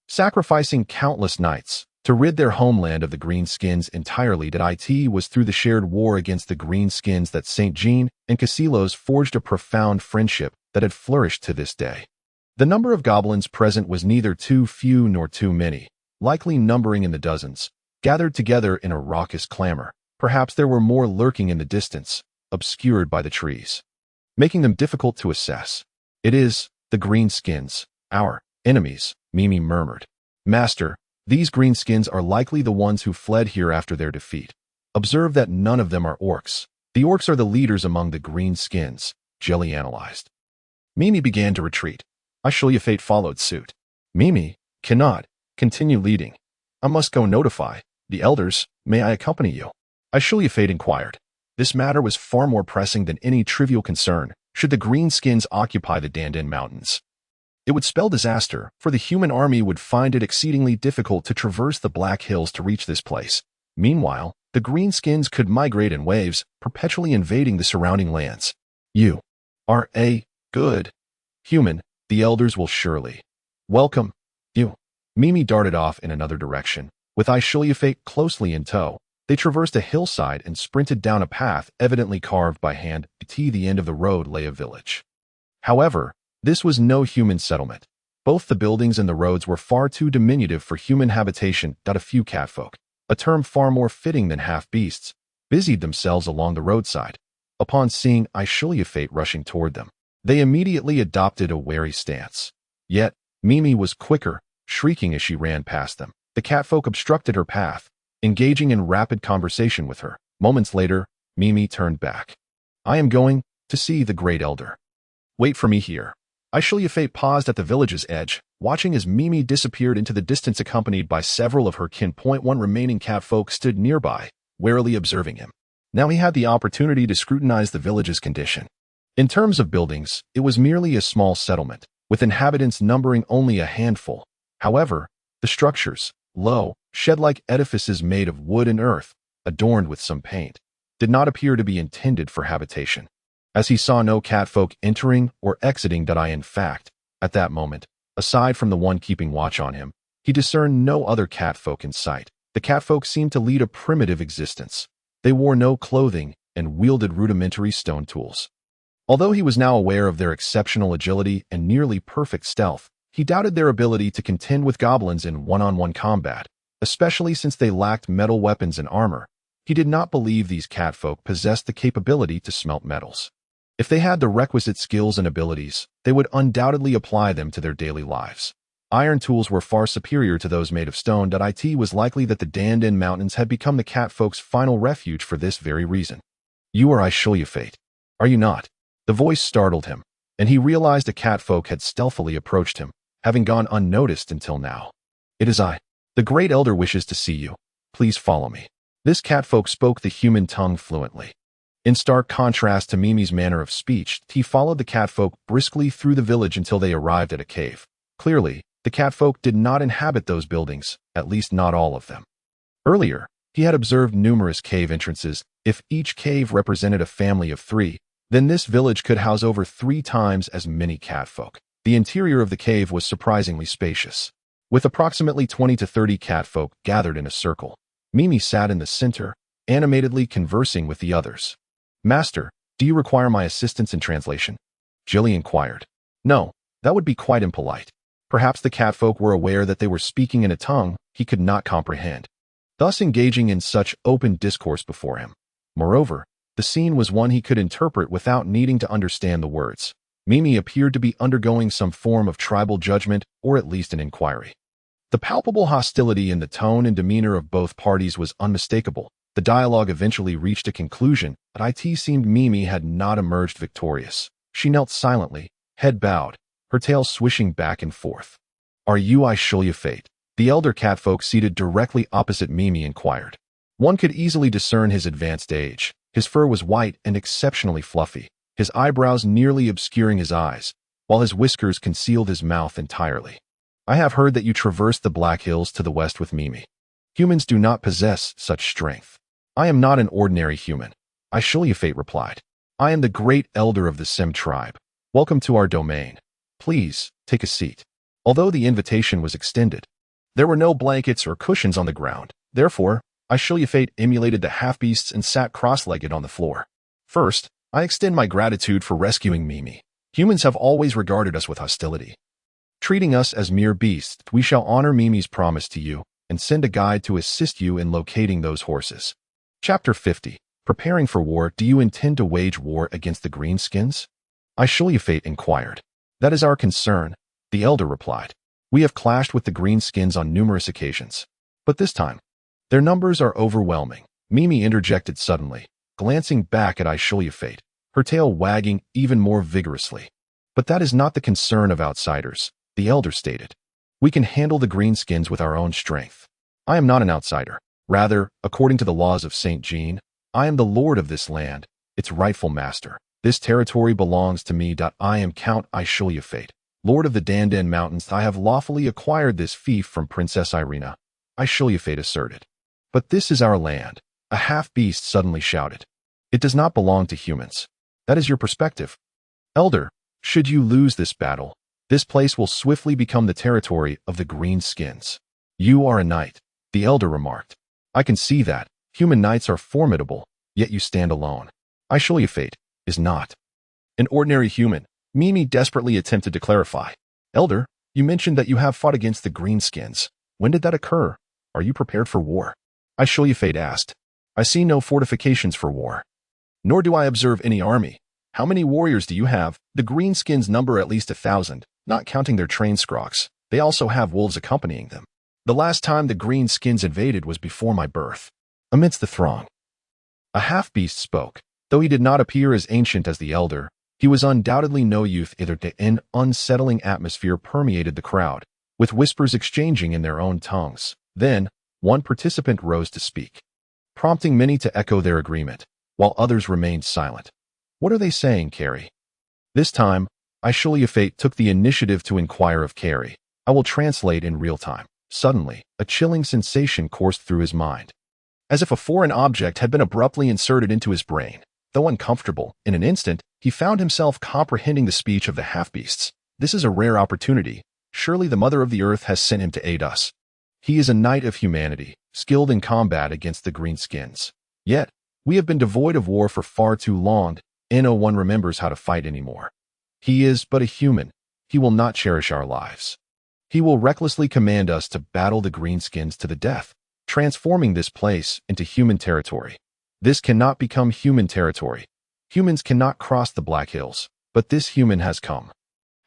sacrificing countless knights to rid their homeland of the greenskins entirely. It was through the shared war against the greenskins that St. Jean and Casilos forged a profound friendship that had flourished to this day. The number of goblins present was neither too few nor too many, likely numbering in the dozens, gathered together in a raucous clamor. Perhaps there were more lurking in the distance, obscured by the trees, making them difficult to assess. "It is the greenskins, our enemies," Mimi murmured. "Master, these greenskins are likely the ones who fled here after their defeat. Observe that none of them are orcs. The orcs are the leaders among the greenskins," Jelly analyzed. Mimi began to retreat. Ashru Lathe followed suit. "Mimi cannot continue leading. I must go notify the elders. May I accompany you?" Ashru Lathe inquired. This matter was far more pressing than any trivial concern. Should the greenskins occupy the Dandan Mountains, it would spell disaster, for the human army would find it exceedingly difficult to traverse the Black Hills to reach this place. Meanwhile, the greenskins could migrate in waves, perpetually invading the surrounding lands. "You are a good human. The elders will surely welcome you." Mimi darted off in another direction. With Ashru Lathe closely in tow, they traversed a hillside and sprinted down a path evidently carved by hand. At the end of the road lay a village. However, this was no human settlement. Both the buildings and the roads were far too diminutive for human habitation. A few catfolk, a term far more fitting than half-beasts, busied themselves along the roadside. Upon seeing Ashru Lathe rushing toward them, they immediately adopted a wary stance. Yet, Mimi was quicker, shrieking as she ran past them. The catfolk obstructed her path, engaging in rapid conversation with her. Moments later, Mimi turned back. I am going to see the Great Elder. Wait for me here. Ashru Lathe paused at the village's edge, watching as Mimi disappeared into the distance accompanied by several of her kin. One remaining catfolk stood nearby, warily observing him. Now he had the opportunity to scrutinize the village's condition. In terms of buildings, it was merely a small settlement, with inhabitants numbering only a handful. However, the structures, low, shed-like edifices made of wood and earth, adorned with some paint, did not appear to be intended for habitation. As he saw no catfolk entering or exiting, in fact, at that moment, aside from the one keeping watch on him, he discerned no other catfolk in sight. The catfolk seemed to lead a primitive existence. They wore no clothing and wielded rudimentary stone tools. Although he was now aware of their exceptional agility and nearly perfect stealth, he doubted their ability to contend with goblins in one-on-one combat, especially since they lacked metal weapons and armor. He did not believe these catfolk possessed the capability to smelt metals. If they had the requisite skills and abilities, they would undoubtedly apply them to their daily lives. Iron tools were far superior to those made of stone. It was likely that the Undead Mountains had become the catfolk's final refuge for this very reason. You are Ashru Lathe, are you not? The voice startled him, and he realized a catfolk had stealthily approached him, having gone unnoticed until now. It is I. The Great Elder wishes to see you. Please follow me. This catfolk spoke the human tongue fluently. In stark contrast to Mimi's manner of speech, he followed the catfolk briskly through the village until they arrived at a cave. Clearly, the catfolk did not inhabit those buildings, at least not all of them. Earlier, he had observed numerous cave entrances. If each cave represented a family of 3, then this village could house over 3 times as many catfolk. The interior of the cave was surprisingly spacious. With approximately 20 to 30 catfolk gathered in a circle, Mimi sat in the center, animatedly conversing with the others. Master, do you require my assistance in translation? Jilly inquired. No, that would be quite impolite. Perhaps the catfolk were aware that they were speaking in a tongue he could not comprehend, thus engaging in such open discourse before him. Moreover, the scene was one he could interpret without needing to understand the words. Mimi appeared to be undergoing some form of tribal judgment, or at least an inquiry. The palpable hostility in the tone and demeanor of both parties was unmistakable. The dialogue eventually reached a conclusion, but it seemed Mimi had not emerged victorious. She knelt silently, head bowed, her tail swishing back and forth. Are you Ashru Lathe? The elder catfolk seated directly opposite Mimi inquired. One could easily discern his advanced age. His fur was white and exceptionally fluffy, his eyebrows nearly obscuring his eyes, while his whiskers concealed his mouth entirely. I have heard that you traversed the Black Hills to the west with Mimi. Humans do not possess such strength. I am not an ordinary human, Ashru Lathe replied. I am the Great Elder of the Sem tribe. Welcome to our domain. Please, take a seat. Although the invitation was extended, there were no blankets or cushions on the ground. Therefore, Ashru Lathe emulated the half-beasts and sat cross-legged on the floor. First, I extend my gratitude for rescuing Mimi. Humans have always regarded us with hostility. Treating us as mere beasts, we shall honor Mimi's promise to you and send a guide to assist you in locating those horses. Chapter 50. Preparing for war. Do you intend to wage war against the Greenskins? Ashru Lathe inquired. That is our concern, the elder replied. We have clashed with the Greenskins on numerous occasions. But this time, their numbers are overwhelming. Mimi interjected suddenly, glancing back at Ashru Lathe, her tail wagging even more vigorously. But that is not the concern of outsiders, the elder stated. We can handle the Greenskins with our own strength. I am not an outsider. Rather, according to the laws of St. Jean, I am the lord of this land, its rightful master. This territory belongs to me. I am Count Ashru Lathe, lord of the Undead Mountains. I have lawfully acquired this fief from Princess Irina, Ashru Lathe asserted. But this is our land, a half-beast suddenly shouted. It does not belong to humans. That is your perspective. Elder, should you lose this battle, this place will swiftly become the territory of the Greenskins. You are a knight, the elder remarked. I can see that. Human knights are formidable, yet you stand alone. Ashru Lathe is not an ordinary human. Mimi desperately attempted to clarify. Elder, you mentioned that you have fought against the Greenskins. When did that occur? Are you prepared for war? Ashru Lathe asked. I see no fortifications for war. Nor do I observe any army. How many warriors do you have? The Greenskins number at least 1,000, not counting their trained scrocs. They also have wolves accompanying them. The last time the greenskins invaded was before my birth. Amidst the throng, a half-beast spoke. Though he did not appear as ancient as the elder, he was undoubtedly no youth either. An unsettling atmosphere permeated the crowd, with whispers exchanging in their own tongues. Then, one participant rose to speak, prompting many to echo their agreement, while others remained silent. What are they saying, Carrie? This time, Ashru Lathe took the initiative to inquire of Carrie. I will translate in real time. Suddenly, a chilling sensation coursed through his mind, as if a foreign object had been abruptly inserted into his brain. Though uncomfortable, in an instant, he found himself comprehending the speech of the half-beasts. This is a rare opportunity. Surely the Mother of the Earth has sent him to aid us. He is a knight of humanity, skilled in combat against the greenskins. Yet, we have been devoid of war for far too long. No one remembers how to fight anymore. He is but a human. He will not cherish our lives. He will recklessly command us to battle the greenskins to the death, transforming this place into human territory. This cannot become human territory. Humans cannot cross the Black Hills, but this human has come.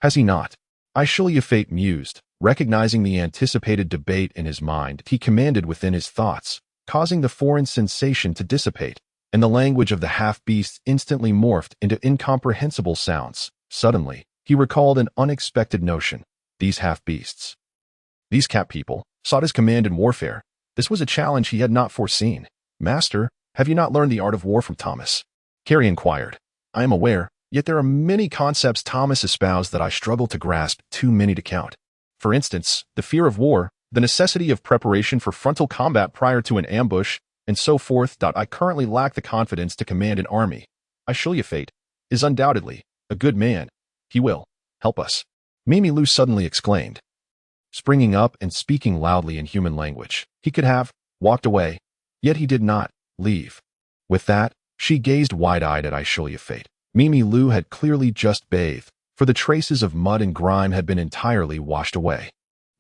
Has he not? Ashru Lathe mused, recognizing the anticipated debate in his mind. He commanded within his thoughts, causing the foreign sensation to dissipate, and the language of the half-beasts instantly morphed into incomprehensible sounds. Suddenly, he recalled an unexpected notion. These half-beasts, these cat people, sought his command in warfare. This was a challenge he had not foreseen. Master, have you not learned the art of war from Thomas? Carrie inquired. I am aware, yet there are many concepts Thomas espoused that I struggle to grasp, too many to count. For instance, the fear of war, the necessity of preparation for frontal combat prior to an ambush, and so forth. I currently lack the confidence to command an army. Ashru Lathe is undoubtedly a good man. He will help us. Mimi Lu suddenly exclaimed, springing up and speaking loudly in human language. He could have walked away, yet he did not leave. With that, she gazed wide-eyed at Ashru Lathe. Mimi Lu had clearly just bathed, for the traces of mud and grime had been entirely washed away.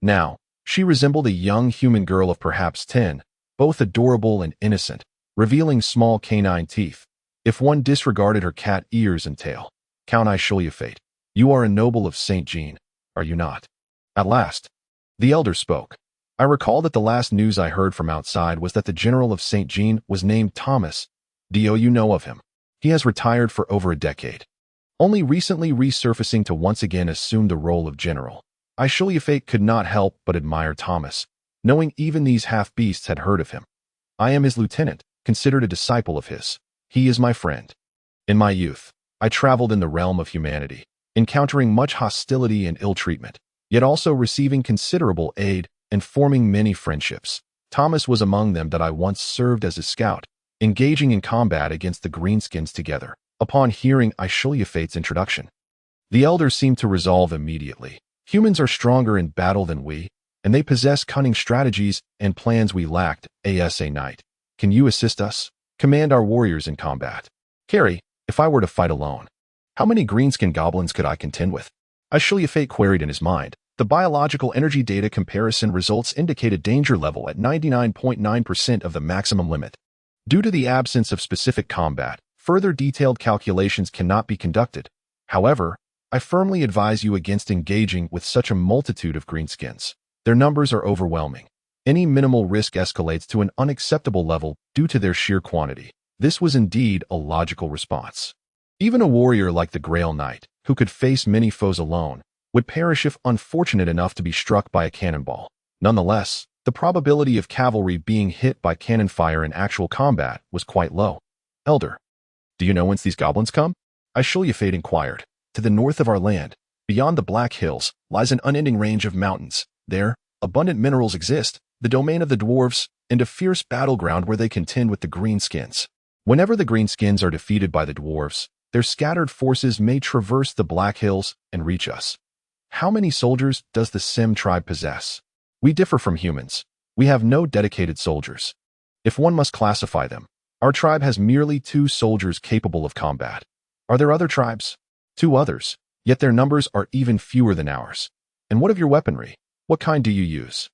Now, she resembled a young human girl of perhaps 10, both adorable and innocent, revealing small canine teeth. If one disregarded her cat ears and tail. Count Ashru Lathe, you are a noble of St. Jean, are you not? At last, the elder spoke. I recall that the last news I heard from outside was that the general of St. Jean was named Thomas. Do you know of him? He has retired for over a decade, only recently resurfacing to once again assume the role of general. Ashru Lathe could not help but admire Thomas, knowing even these half-beasts had heard of him. I am his lieutenant, considered a disciple of his. He is my friend. In my youth, I traveled in the realm of humanity, encountering much hostility and ill treatment, yet also receiving considerable aid and forming many friendships. Thomas was among them. That I once served as a scout, engaging in combat against the greenskins together. Upon hearing Ashru Lathe's introduction, the elder seemed to resolve immediately. Humans are stronger in battle than we, and they possess cunning strategies and plans we lacked. As a knight, can you assist us? Command our warriors in combat. Carrie, if I were to fight alone, how many greenskin goblins could I contend with? Ashru Lathe queried in his mind. The biological energy data comparison results indicate a danger level at 99.9% of the maximum limit. Due to the absence of specific combat, further detailed calculations cannot be conducted. However, I firmly advise you against engaging with such a multitude of greenskins. Their numbers are overwhelming. Any minimal risk escalates to an unacceptable level due to their sheer quantity. This was indeed a logical response. Even a warrior like the Grail Knight, who could face many foes alone, would perish if unfortunate enough to be struck by a cannonball. Nonetheless, the probability of cavalry being hit by cannon fire in actual combat was quite low. Elder, do you know whence these goblins come? Ashru Lathe inquired. To the north of our land, beyond the Black Hills, lies an unending range of mountains. There, abundant minerals exist, the domain of the dwarves, and a fierce battleground where they contend with the greenskins. Whenever the greenskins are defeated by the dwarves, their scattered forces may traverse the Black Hills and reach us. How many soldiers does the Sim tribe possess? We differ from humans. We have no dedicated soldiers. If one must classify them, our tribe has merely 2 soldiers capable of combat. Are there other tribes? 2 others, yet their numbers are even fewer than ours. And what of your weaponry? What kind do you use?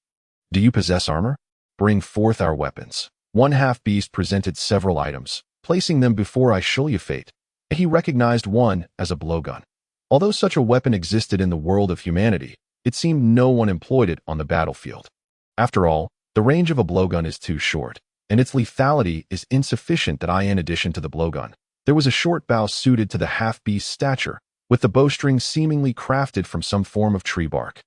Do you possess armor? Bring forth our weapons. One half-beast presented several items, placing them before Ashru Lathe. He recognized one as a blowgun. Although such a weapon existed in the world of humanity, it seemed no one employed it on the battlefield. After all, the range of a blowgun is too short, and its lethality is insufficient in addition to the blowgun. There was a short bow suited to the half-beast's stature, with the bowstring seemingly crafted from some form of tree bark.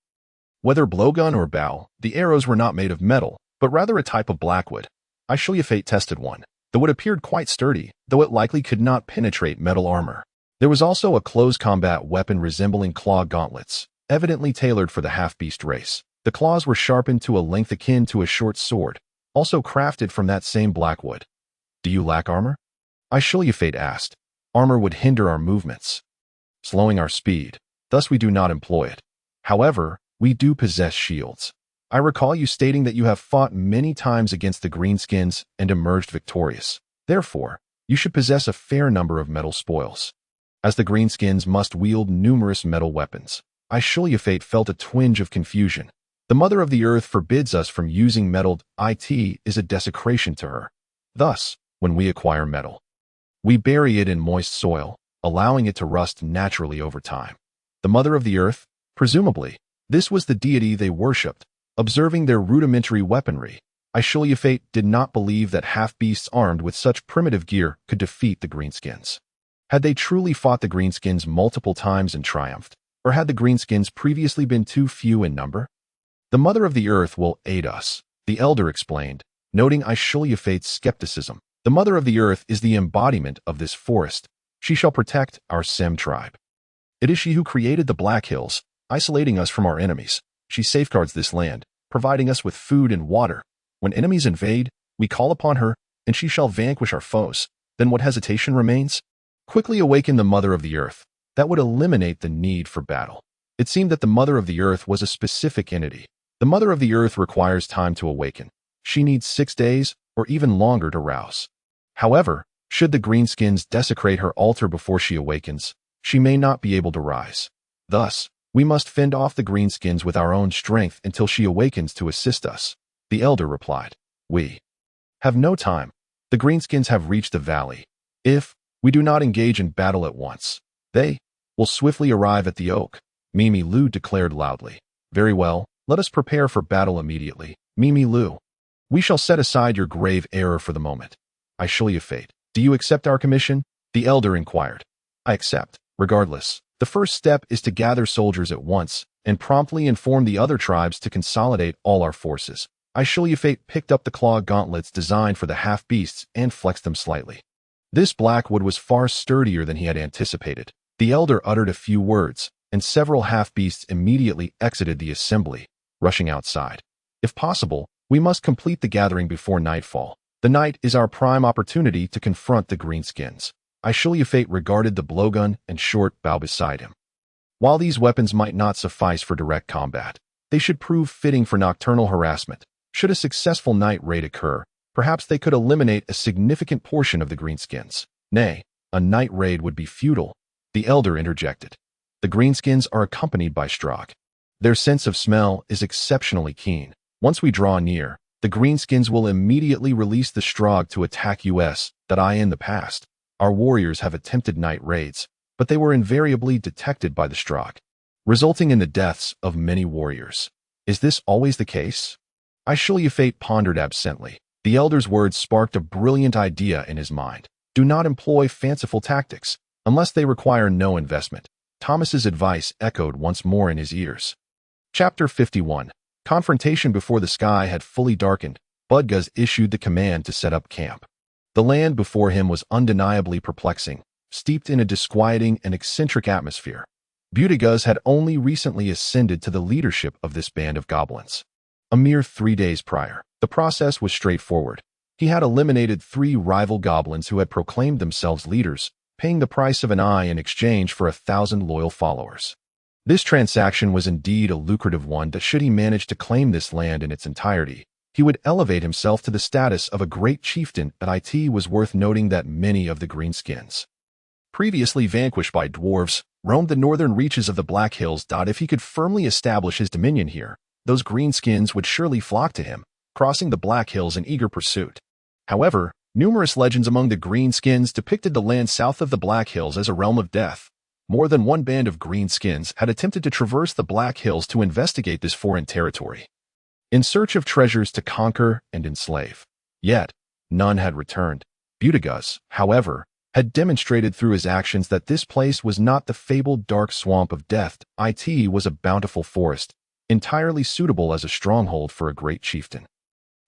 Whether blowgun or bow, the arrows were not made of metal, but rather a type of blackwood. Ashru Lathe tested one. The wood appeared quite sturdy, though it likely could not penetrate metal armor. There was also a close combat weapon resembling claw gauntlets, evidently tailored for the half-beast race. The claws were sharpened to a length akin to a short sword, also crafted from that same blackwood. Do you lack armor? Ashru Lathe asked. Armor would hinder our movements, slowing our speed. Thus we do not employ it. However, we do possess shields. I recall you stating that you have fought many times against the greenskins and emerged victorious. Therefore, you should possess a fair number of metal spoils, as the greenskins must wield numerous metal weapons. Ashru Lathe felt a twinge of confusion. The Mother of the Earth forbids us from using metal. It is a desecration to her. Thus, when we acquire metal, we bury it in moist soil, allowing it to rust naturally over time. The Mother of the Earth, presumably, this was the deity they worshipped. Observing their rudimentary weaponry, Ashru Lathe did not believe that half-beasts armed with such primitive gear could defeat the greenskins. Had they truly fought the greenskins multiple times and triumphed, or had the greenskins previously been too few in number? The Mother of the Earth will aid us, the elder explained, noting Ashru Lathe's skepticism. The Mother of the Earth is the embodiment of this forest. She shall protect our Sem tribe. It is she who created the Black Hills, isolating us from our enemies. She safeguards this land, providing us with food and water. When enemies invade, we call upon her, and she shall vanquish our foes. Then what hesitation remains? Quickly awaken the Mother of the Earth. That would eliminate the need for battle. It seemed that the Mother of the Earth was a specific entity. The Mother of the Earth requires time to awaken. She needs 6 days, or even longer to rouse. However, should the greenskins desecrate her altar before she awakens, she may not be able to rise. Thus, we must fend off the greenskins with our own strength until she awakens to assist us. The elder replied. We have no time. The greenskins have reached the valley. If we do not engage in battle at once, they will swiftly arrive at the oak. Mimi Lu declared loudly. Very well, let us prepare for battle immediately. Mimi Lu, we shall set aside your grave error for the moment. Ashru Lathe, do you accept our commission? The elder inquired. I accept. Regardless, the first step is to gather soldiers at once and promptly inform the other tribes to consolidate all our forces. Ashru Lathe picked up the claw gauntlets designed for the half-beasts and flexed them slightly. This blackwood was far sturdier than he had anticipated. The elder uttered a few words, and several half-beasts immediately exited the assembly, rushing outside. If possible, we must complete the gathering before nightfall. The night is our prime opportunity to confront the greenskins. Ashru Lathe regarded the blowgun and short bow beside him. While these weapons might not suffice for direct combat, they should prove fitting for nocturnal harassment. Should a successful night raid occur, perhaps they could eliminate a significant portion of the greenskins. Nay, a night raid would be futile, the elder interjected. The greenskins are accompanied by Strahd. Their sense of smell is exceptionally keen. Once we draw near, the greenskins will immediately release the Strahd to attack us. In the past, our warriors have attempted night raids, but they were invariably detected by the Strahd, resulting in the deaths of many warriors. Is this always the case? Ashru Lathe pondered absently. The elder's words sparked a brilliant idea in his mind. Do not employ fanciful tactics, unless they require no investment. Thomas's advice echoed once more in his ears. Chapter 51. Confrontation. Before the sky had fully darkened, Budguz issued the command to set up camp. The land before him was undeniably perplexing, steeped in a disquieting and eccentric atmosphere. Budguz had only recently ascended to the leadership of this band of goblins. A mere 3 days prior, the process was straightforward. He had eliminated 3 rival goblins who had proclaimed themselves leaders, paying the price of an eye in exchange for 1,000 loyal followers. This transaction was indeed a lucrative one that should he manage to claim this land in its entirety, he would elevate himself to the status of a great chieftain. It was worth noting that many of the greenskins, previously vanquished by dwarves, roamed the northern reaches of the Black Hills. If he could firmly establish his dominion here, those greenskins would surely flock to him, crossing the Black Hills in eager pursuit. However, numerous legends among the greenskins depicted the land south of the Black Hills as a realm of death. More than one band of greenskins had attempted to traverse the Black Hills to investigate this foreign territory. in search of treasures to conquer and enslave. Yet, none had returned. Butigus, however, had demonstrated through his actions that this place was not the fabled dark swamp of death. It was a bountiful forest, entirely suitable as a stronghold for a great chieftain.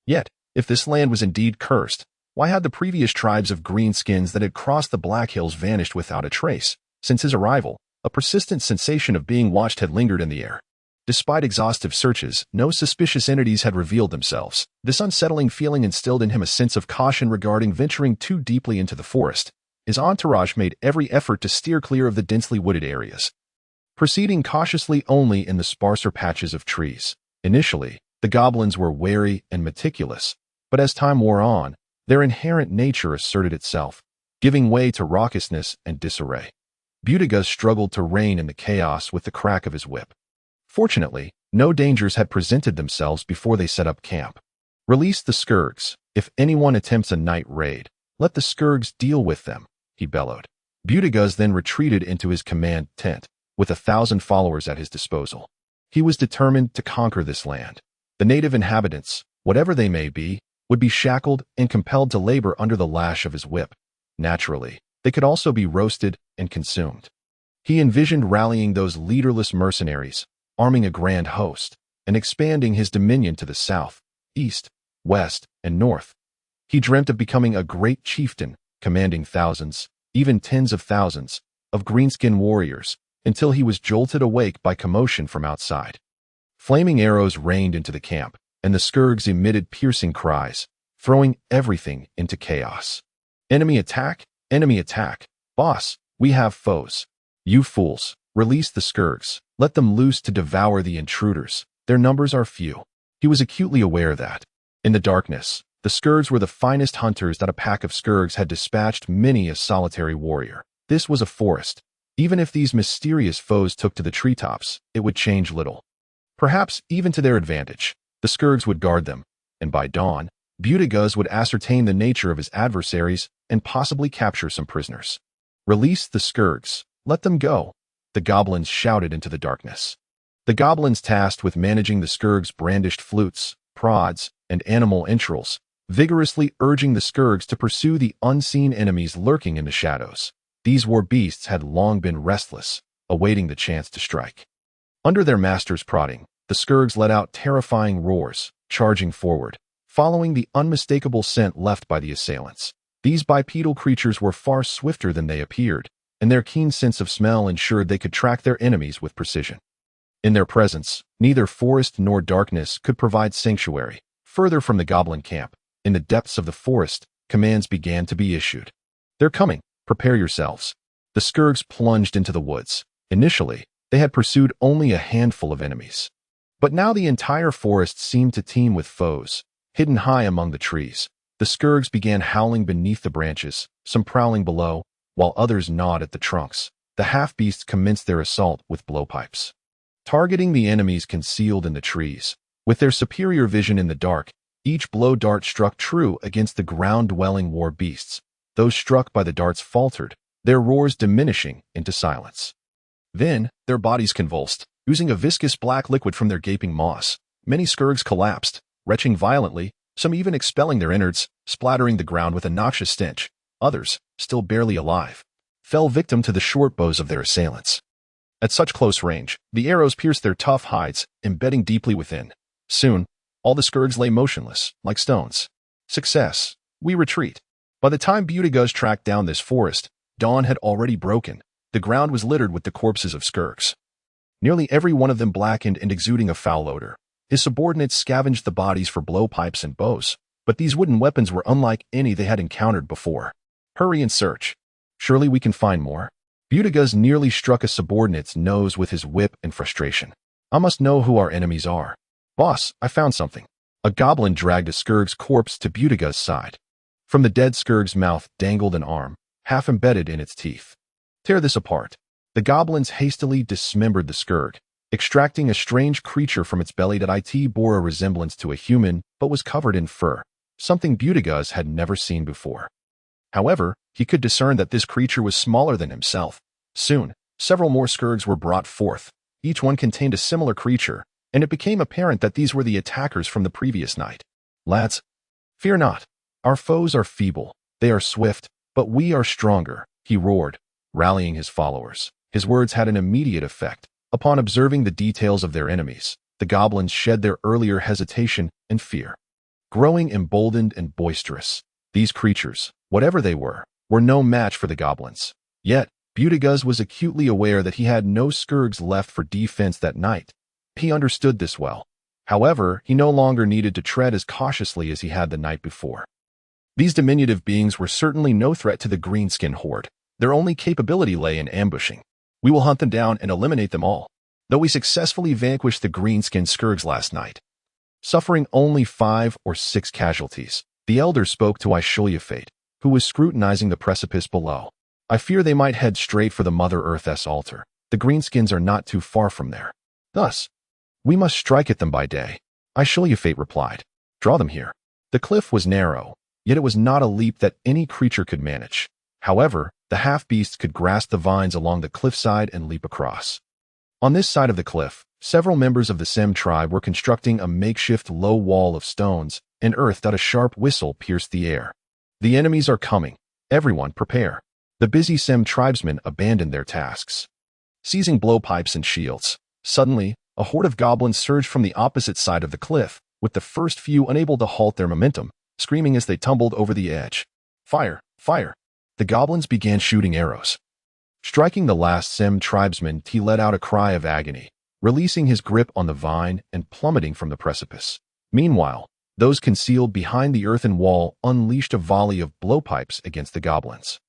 Yet, if this land was indeed cursed, why had the previous tribes of greenskins that had crossed the Black Hills vanished without a trace? Since his arrival, a persistent sensation of being watched had lingered in the air. Despite exhaustive searches, no suspicious entities had revealed themselves. This unsettling feeling instilled in him a sense of caution regarding venturing too deeply into the forest. His entourage made every effort to steer clear of the densely wooded areas, proceeding cautiously only in the sparser patches of trees. Initially, the goblins were wary and meticulous, but as time wore on, their inherent nature asserted itself, giving way to raucousness and disarray. Butigus struggled to rein in the chaos with the crack of his whip. Fortunately, no dangers had presented themselves before they set up camp. Release the scourgs. If anyone attempts a night raid, let the scourgs deal with them, he bellowed. Butigus then retreated into his command tent, with 1,000 followers at his disposal. He was determined to conquer this land. The native inhabitants, whatever they may be, would be shackled and compelled to labor under the lash of his whip. Naturally, they could also be roasted and consumed. He envisioned rallying those leaderless mercenaries, arming a grand host, and expanding his dominion to the south, east, west, and north. He dreamt of becoming a great chieftain, commanding thousands, even tens of thousands, of greenskin warriors, until he was jolted awake by commotion from outside. Flaming arrows rained into the camp, and the scourgs emitted piercing cries, throwing everything into chaos. Enemy attack! Enemy attack! Boss, we have foes. You fools, release the scourgs. Let them loose to devour the intruders. Their numbers are few. He was acutely aware that, in the darkness, the scourgs were the finest hunters that a pack of scourgs had dispatched many a solitary warrior. This was a forest. Even if these mysterious foes took to the treetops, it would change little. Perhaps even to their advantage. The scourgs would guard them, and by dawn, Butigus would ascertain the nature of his adversaries and possibly capture some prisoners. Release the scourgs. Let them go, the goblins shouted into the darkness. The goblins tasked with managing the scourgs brandished flutes, prods, and animal entrails, vigorously urging the scourgs to pursue the unseen enemies lurking in the shadows. These war beasts had long been restless, awaiting the chance to strike. Under their master's prodding, the scourgs let out terrifying roars, charging forward, following the unmistakable scent left by the assailants. These bipedal creatures were far swifter than they appeared, and their keen sense of smell ensured they could track their enemies with precision. In their presence, neither forest nor darkness could provide sanctuary. Further from the goblin camp, in the depths of the forest, commands began to be issued. They're coming, prepare yourselves. The scourgs plunged into the woods. Initially, they had pursued only a handful of enemies. But now the entire forest seemed to teem with foes, hidden high among the trees. The scourgs began howling beneath the branches, some prowling below, while others gnawed at the trunks. The half-beasts commenced their assault with blowpipes, targeting the enemies concealed in the trees. With their superior vision in the dark, each blow dart struck true against the ground-dwelling war beasts. Those struck by the darts faltered, their roars diminishing into silence. Then, their bodies convulsed, oozing a viscous black liquid from their gaping maws. Many scourgs collapsed, retching violently, some even expelling their innards, splattering the ground with a noxious stench. Others, still barely alive, fell victim to the short bows of their assailants. At such close range, the arrows pierced their tough hides, embedding deeply within. Soon, all the scourgs lay motionless, like stones. Success. We retreat. By the time Butigus tracked down this forest, dawn had already broken. The ground was littered with the corpses of scourgs, nearly every one of them blackened and exuding a foul odor. His subordinates scavenged the bodies for blowpipes and bows, but these wooden weapons were unlike any they had encountered before. Hurry and search. Surely we can find more. Butigus nearly struck a subordinate's nose with his whip in frustration. I must know who our enemies are. Boss, I found something. A goblin dragged a scourg's corpse to Butigus' side. From the dead scourg's mouth dangled an arm, half embedded in its teeth. Tear this apart. The goblins hastily dismembered the scourg, extracting a strange creature from its belly that bore a resemblance to a human but was covered in fur, something Butigus had never seen before. However, he could discern that this creature was smaller than himself. Soon, several more scourgs were brought forth. Each one contained a similar creature, and it became apparent that these were the attackers from the previous night. Lads, fear not. Our foes are feeble, they are swift, but we are stronger, he roared, rallying his followers. His words had an immediate effect. Upon observing the details of their enemies, the goblins shed their earlier hesitation and fear. Growing emboldened and boisterous, these creatures, whatever they were no match for the goblins. Yet, Buttigieg was acutely aware that he had no scourges left for defense that night. He understood this well. However, he no longer needed to tread as cautiously as he had the night before. These diminutive beings were certainly no threat to the greenskin horde. Their only capability lay in ambushing. We will hunt them down and eliminate them all. Though we successfully vanquished the greenskin scourges last night, suffering only 5 or 6 casualties, the elder spoke to Ashru Lathe, who was scrutinizing the precipice below. I fear they might head straight for the Mother Earth's altar. The greenskins are not too far from there. Thus, we must strike at them by day. Ashru Lathe replied. Draw them here. The cliff was narrow, yet it was not a leap that any creature could manage. However, the half-beasts could grasp the vines along the cliffside and leap across. On this side of the cliff, several members of the Sem tribe were constructing a makeshift low wall of stones and earth that a sharp whistle pierced the air. The enemies are coming. Everyone prepare. The busy Sem tribesmen abandoned their tasks, seizing blowpipes and shields. Suddenly, a horde of goblins surged from the opposite side of the cliff, with the first few unable to halt their momentum, screaming as they tumbled over the edge. Fire! Fire! The goblins began shooting arrows. Striking the last Sem tribesman, he let out a cry of agony, releasing his grip on the vine and plummeting from the precipice. Meanwhile, those concealed behind the earthen wall unleashed a volley of blowpipes against the goblins.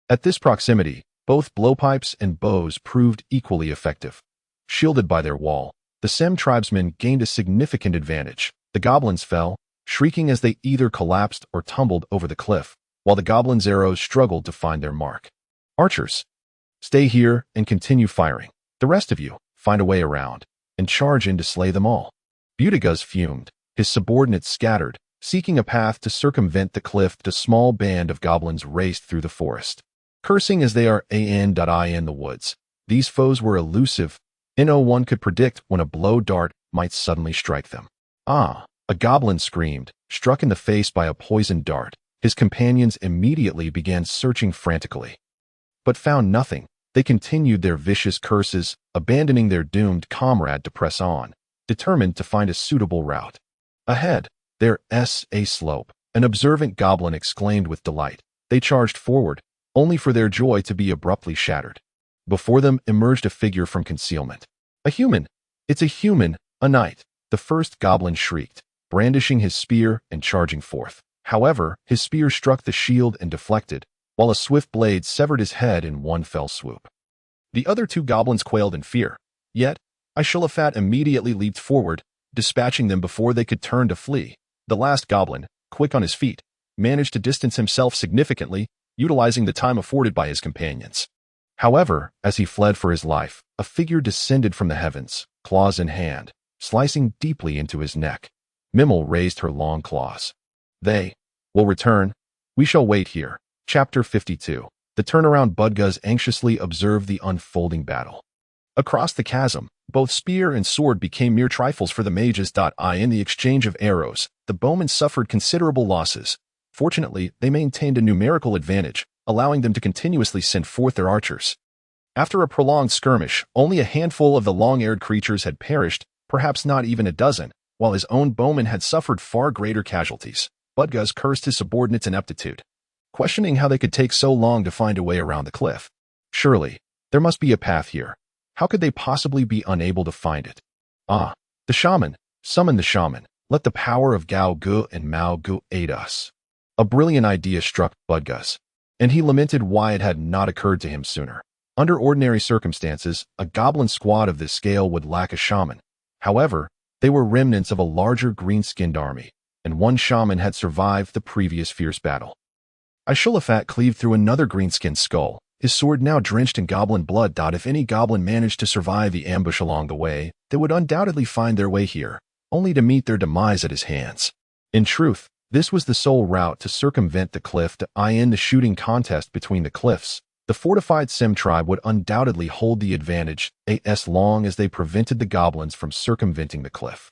At this proximity, both blowpipes and bows proved equally effective. Shielded by their wall, the Sem tribesmen gained a significant advantage. The goblins fell, shrieking as they either collapsed or tumbled over the cliff, while the goblins' arrows struggled to find their mark. Archers, stay here and continue firing. The rest of you, find a way around, and charge in to slay them all. Buttigieg fumed. His subordinates scattered, seeking a path to circumvent the cliff. A small band of goblins raced through the forest, cursing as they are in the woods. These foes were elusive. No one could predict when a blow dart might suddenly strike them. Ah! A goblin screamed, struck in the face by a poisoned dart. His companions immediately began searching frantically, but found nothing. They continued their vicious curses, abandoning their doomed comrade to press on, determined to find a suitable route. Ahead, there's a slope, an observant goblin exclaimed with delight. They charged forward, only for their joy to be abruptly shattered. Before them emerged a figure from concealment. A human! It's a human, a knight! The first goblin shrieked, brandishing his spear and charging forth. However, his spear struck the shield and deflected, while a swift blade severed his head in one fell swoop. The other 2 goblins quailed in fear. Yet, Ashru Lathe immediately leaped forward, dispatching them before they could turn to flee. The last goblin, quick on his feet, managed to distance himself significantly, utilizing the time afforded by his companions. However, as he fled for his life, a figure descended from the heavens, claws in hand, slicing deeply into his neck. Mimmel raised her long claws. They will return. We shall wait here. Chapter 52. The turnaround. Buttigieg anxiously observed the unfolding battle. Across the chasm, both spear and sword became mere trifles for the mages. In the exchange of arrows, the bowmen suffered considerable losses. Fortunately, they maintained a numerical advantage, allowing them to continuously send forth their archers. After a prolonged skirmish, only a handful of the long-haired creatures had perished, perhaps not even a dozen, while his own bowmen had suffered far greater casualties. Buttigieg cursed his subordinates' ineptitude, questioning how they could take so long to find a way around the cliff. Surely, there must be a path here. How could they possibly be unable to find it? Ah, the shaman! Summon the shaman. Let the power of Gao Gu and Mao Gu aid us. A brilliant idea struck Buttigieg, and he lamented why it had not occurred to him sooner. Under ordinary circumstances, a goblin squad of this scale would lack a shaman. However, they were remnants of a larger green-skinned army, and one shaman had survived the previous fierce battle. Ashru Lathe cleaved through another green-skinned skull, his sword now drenched in goblin blood. If any goblin managed to survive the ambush along the way, they would undoubtedly find their way here, only to meet their demise at his hands. In truth, this was the sole route to circumvent the cliff. To end the shooting contest between the cliffs, The fortified Sim tribe would undoubtedly hold the advantage as long as they prevented the goblins from circumventing the cliff.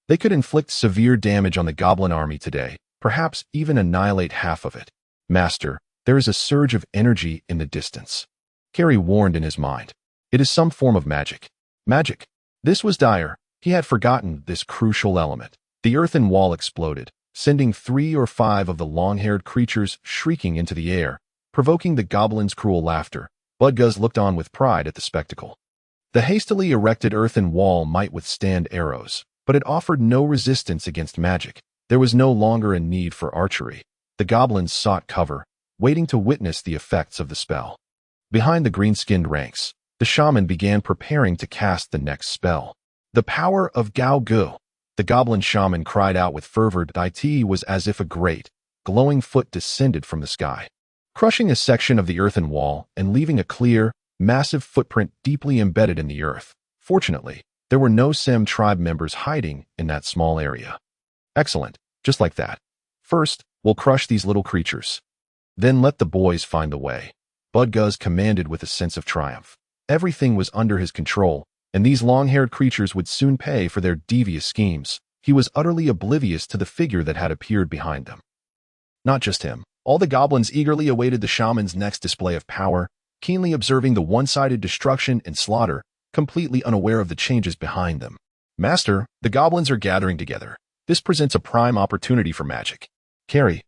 They could inflict severe damage on the goblin army today, perhaps even annihilate half of it. Master, there is a surge of energy in the distance. Carrie warned in his mind. It is some form of magic. Magic. This was dire. He had forgotten this crucial element. The earthen wall exploded, sending 3 or 5 of the long-haired creatures shrieking into the air, provoking the goblins' cruel laughter. Budguz looked on with pride at the spectacle. The hastily erected earthen wall might withstand arrows, but it offered no resistance against magic. There was no longer a need for archery. The goblins sought cover, waiting to witness the effects of the spell. Behind the green-skinned ranks, the shaman began preparing to cast the next spell. The power of Gao Gu. The goblin shaman cried out with fervor. It was as if a great, glowing foot descended from the sky, crushing a section of the earthen wall and leaving a clear, massive footprint deeply embedded in the earth. Fortunately, there were no Sim tribe members hiding in that small area. Excellent, just like that. First, we'll crush these little creatures. Then let the boys find the way. Budguz commanded with a sense of triumph. Everything was under his control, and these long-haired creatures would soon pay for their devious schemes. He was utterly oblivious to the figure that had appeared behind them. Not just him. All the goblins eagerly awaited the shaman's next display of power, keenly observing the one-sided destruction and slaughter, completely unaware of the changes behind them. Master, the goblins are gathering together. This presents a prime opportunity for magic. Carrie,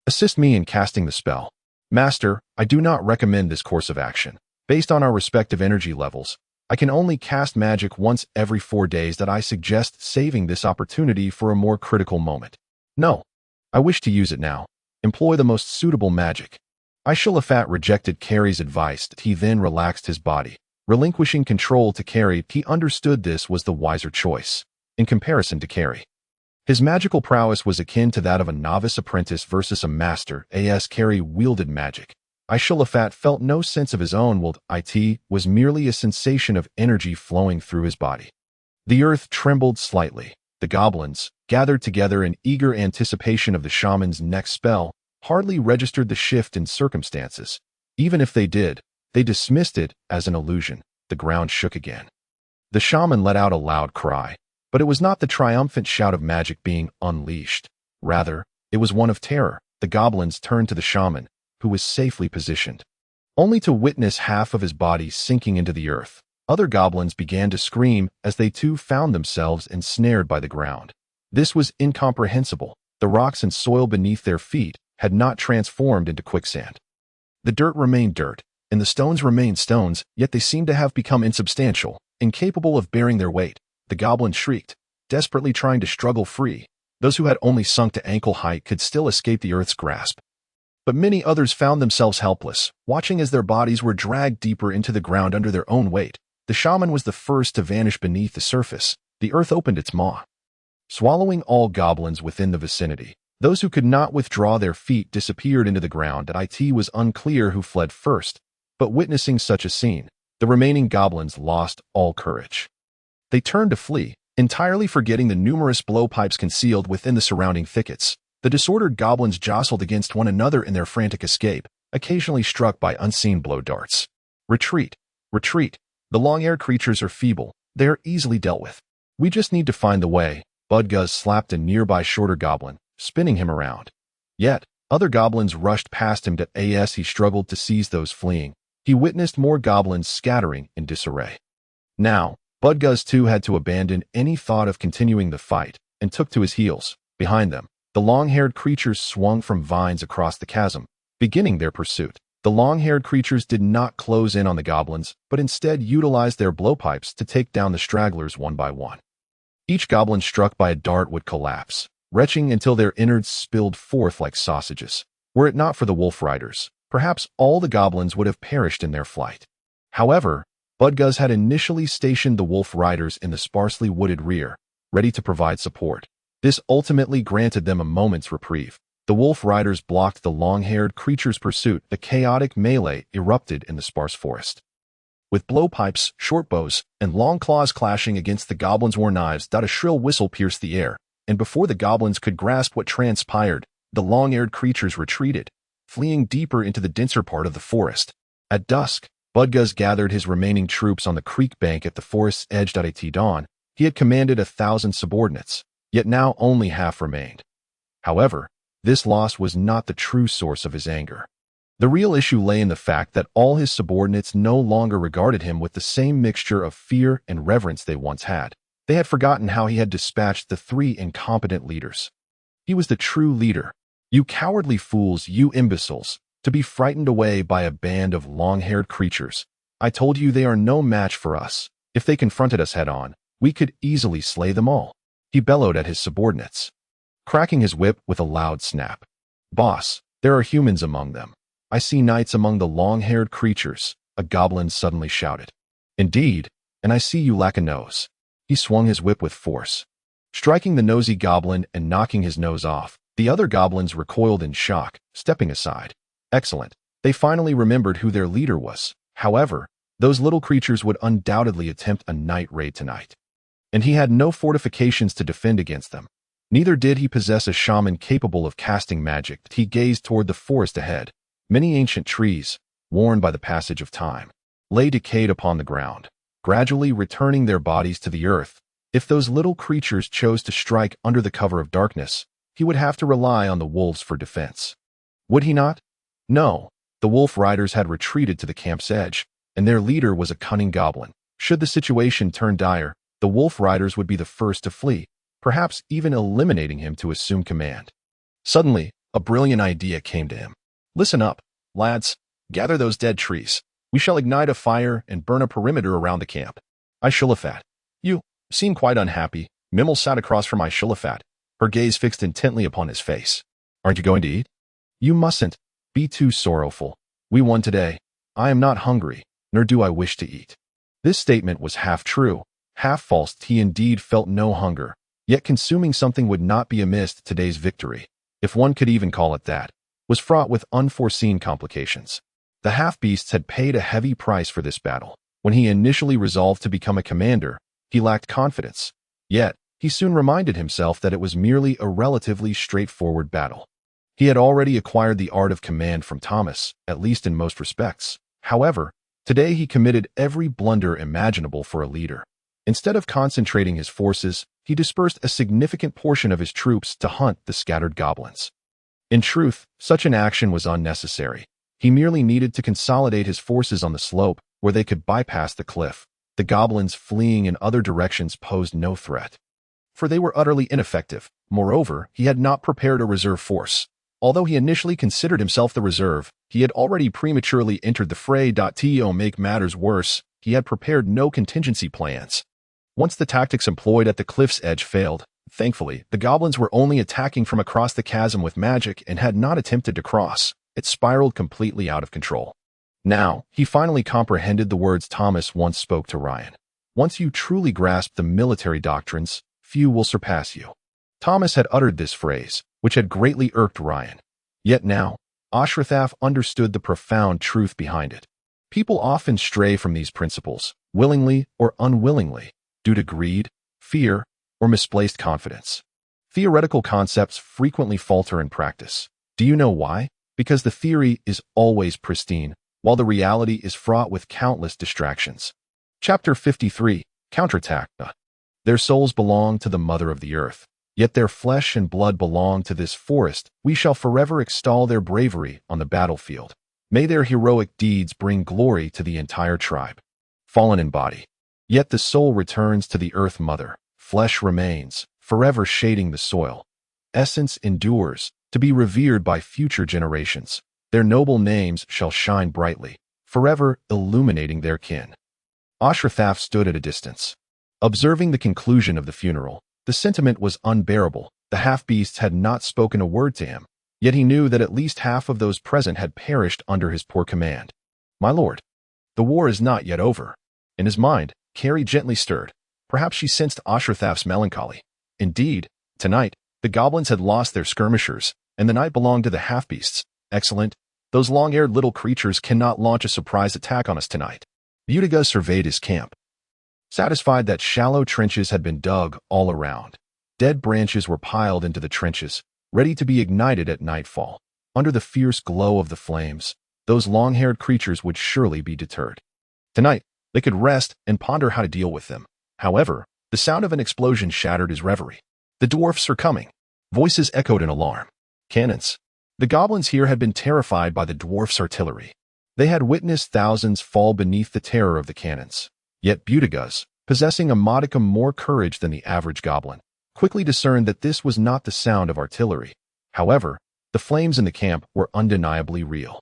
assist me in casting the spell. Master, I do not recommend this course of action. Based on our respective energy levels, I can only cast magic once every 4 days. I suggest saving this opportunity for a more critical moment. No, I wish to use it now. Employ the most suitable magic. Ashru Lathe rejected Carrie's advice. He then relaxed his body, relinquishing control to Carrie. He understood this was the wiser choice. In comparison to Carrie, his magical prowess was akin to that of a novice apprentice versus a master. As Carrie wielded magic, Ashru Lathe felt no sense of his own will. It was merely a sensation of energy flowing through his body. The earth trembled slightly. The goblins, gathered together in eager anticipation of the shaman's next spell, hardly registered the shift in circumstances. Even if they did, they dismissed it as an illusion. The ground shook again. The shaman let out a loud cry, but it was not the triumphant shout of magic being unleashed. Rather, it was one of terror. The goblins turned to the shaman, who was safely positioned, only to witness half of his body sinking into the earth. Other goblins began to scream as they too found themselves ensnared by the ground. This was incomprehensible. The rocks and soil beneath their feet had not transformed into quicksand. The dirt remained dirt, and the stones remained stones, yet they seemed to have become insubstantial, incapable of bearing their weight. The goblins shrieked, desperately trying to struggle free. Those who had only sunk to ankle height could still escape the earth's grasp. But many others found themselves helpless, watching as their bodies were dragged deeper into the ground under their own weight. The shaman was the first to vanish beneath the surface. The earth opened its maw, swallowing all goblins within the vicinity. Those who could not withdraw their feet disappeared into the ground. It was unclear who fled first, but witnessing such a scene, the remaining goblins lost all courage. They turned to flee, entirely forgetting the numerous blowpipes concealed within the surrounding thickets. The disordered goblins jostled against one another in their frantic escape, occasionally struck by unseen blow darts. Retreat! Retreat! The long-haired creatures are feeble. They are easily dealt with. We just need to find the way. Budguz slapped a nearby shorter goblin, spinning him around. Yet, other goblins rushed past him as he struggled to seize those fleeing. He witnessed more goblins scattering in disarray. Now, Budguz too had to abandon any thought of continuing the fight, and took to his heels. Behind them, the long-haired creatures swung from vines across the chasm, beginning their pursuit. The long-haired creatures did not close in on the goblins, but instead utilized their blowpipes to take down the stragglers one by one. Each goblin struck by a dart would collapse, retching until their innards spilled forth like sausages. Were it not for the wolf riders, perhaps all the goblins would have perished in their flight. However, Budguz had initially stationed the wolf riders in the sparsely wooded rear, ready to provide support. This ultimately granted them a moment's reprieve. The wolf riders blocked the long-haired creature's pursuit. The chaotic melee erupted in the sparse forest, with blowpipes, short bows, and long claws clashing against the goblins' war knives. A shrill whistle pierced the air, and before the goblins could grasp what transpired, the long-haired creatures retreated, fleeing deeper into the denser part of the forest. At dusk, Budguz gathered his remaining troops on the creek bank at the forest's edge. At dawn, he had commanded 1,000 subordinates, yet now only half remained. However, this loss was not the true source of his anger. The real issue lay in the fact that all his subordinates no longer regarded him with the same mixture of fear and reverence they once had. They had forgotten how he had dispatched the 3 incompetent leaders. He was the true leader. You cowardly fools, you imbeciles, to be frightened away by a band of long-haired creatures. I told you they are no match for us. If they confronted us head-on, we could easily slay them all. He bellowed at his subordinates, cracking his whip with a loud snap. Boss, there are humans among them. I see knights among the long-haired creatures, a goblin suddenly shouted. Indeed, and I see you lack a nose. He swung his whip with force, striking the nosy goblin and knocking his nose off. The other goblins recoiled in shock, stepping aside. Excellent. They finally remembered who their leader was. However, those little creatures would undoubtedly attempt a night raid tonight. And he had no fortifications to defend against them. Neither did he possess a shaman capable of casting magic. He gazed toward the forest ahead. Many ancient trees, worn by the passage of time, lay decayed upon the ground, gradually returning their bodies to the earth. If those little creatures chose to strike under the cover of darkness, he would have to rely on the wolves for defense. Would he not? No. The wolf riders had retreated to the camp's edge, and their leader was a cunning goblin. Should the situation turn dire, the wolf riders would be the first to flee, perhaps even eliminating him to assume command. Suddenly, a brilliant idea came to him. Listen up, lads. Gather those dead trees. We shall ignite a fire and burn a perimeter around the camp. Ashru Lathe, you seem quite unhappy. Mimmel sat across from Ashru Lathe, her gaze fixed intently upon his face. Aren't you going to eat? You mustn't be too sorrowful. We won today. I am not hungry, nor do I wish to eat. This statement was half true, half false. He indeed felt no hunger, yet consuming something would not be amiss. Today's victory, if one could even call it that, was fraught with unforeseen complications. The half-beasts had paid a heavy price for this battle. When he initially resolved to become a commander, he lacked confidence. Yet, he soon reminded himself that it was merely a relatively straightforward battle. He had already acquired the art of command from Thomas, at least in most respects. However, today he committed every blunder imaginable for a leader. Instead of concentrating his forces, he dispersed a significant portion of his troops to hunt the scattered goblins. In truth, such an action was unnecessary. He merely needed to consolidate his forces on the slope, where they could bypass the cliff. The goblins fleeing in other directions posed no threat, for they were utterly ineffective. Moreover, he had not prepared a reserve force. Although he initially considered himself the reserve, he had already prematurely entered the fray. To make matters worse, he had prepared no contingency plans. Once the tactics employed at the cliff's edge failed, thankfully, the goblins were only attacking from across the chasm with magic and had not attempted to cross. It spiraled completely out of control. Now, he finally comprehended the words Thomas once spoke to Ryan. Once you truly grasp the military doctrines, few will surpass you. Thomas had uttered this phrase, which had greatly irked Ryan. Yet now, Ashru Lathe understood the profound truth behind it. People often stray from these principles, willingly or unwillingly, due to greed, fear, or misplaced confidence. Theoretical concepts frequently falter in practice. Do you know why? Because the theory is always pristine, while the reality is fraught with countless distractions. Chapter 53, Counterattack. Their souls belong to the Mother of the Earth, yet their flesh and blood belong to this forest. We shall forever extol their bravery on the battlefield. May their heroic deeds bring glory to the entire tribe. Fallen in body, yet the soul returns to the Earth Mother. Flesh remains, forever shading the soil. Essence endures, to be revered by future generations. Their noble names shall shine brightly, forever illuminating their kin. Ashru Lathe stood at a distance, observing the conclusion of the funeral. The sentiment was unbearable. The half-beasts had not spoken a word to him, yet he knew that at least half of those present had perished under his poor command. My lord, the war is not yet over. In his mind, Carrie gently stirred. Perhaps she sensed Ashru Lathe's melancholy. Indeed, tonight, the goblins had lost their skirmishers, and the night belonged to the half-beasts. Excellent. Those long-haired little creatures cannot launch a surprise attack on us tonight. Budguz surveyed his camp, satisfied that shallow trenches had been dug all around. Dead branches were piled into the trenches, ready to be ignited at nightfall. Under the fierce glow of the flames, those long-haired creatures would surely be deterred. Tonight, they could rest and ponder how to deal with them. However, the sound of an explosion shattered his reverie. The dwarfs are coming. Voices echoed in alarm. Cannons. The goblins here had been terrified by the dwarfs' artillery. They had witnessed thousands fall beneath the terror of the cannons. Yet Buttigieg, possessing a modicum more courage than the average goblin, quickly discerned that this was not the sound of artillery. However, the flames in the camp were undeniably real.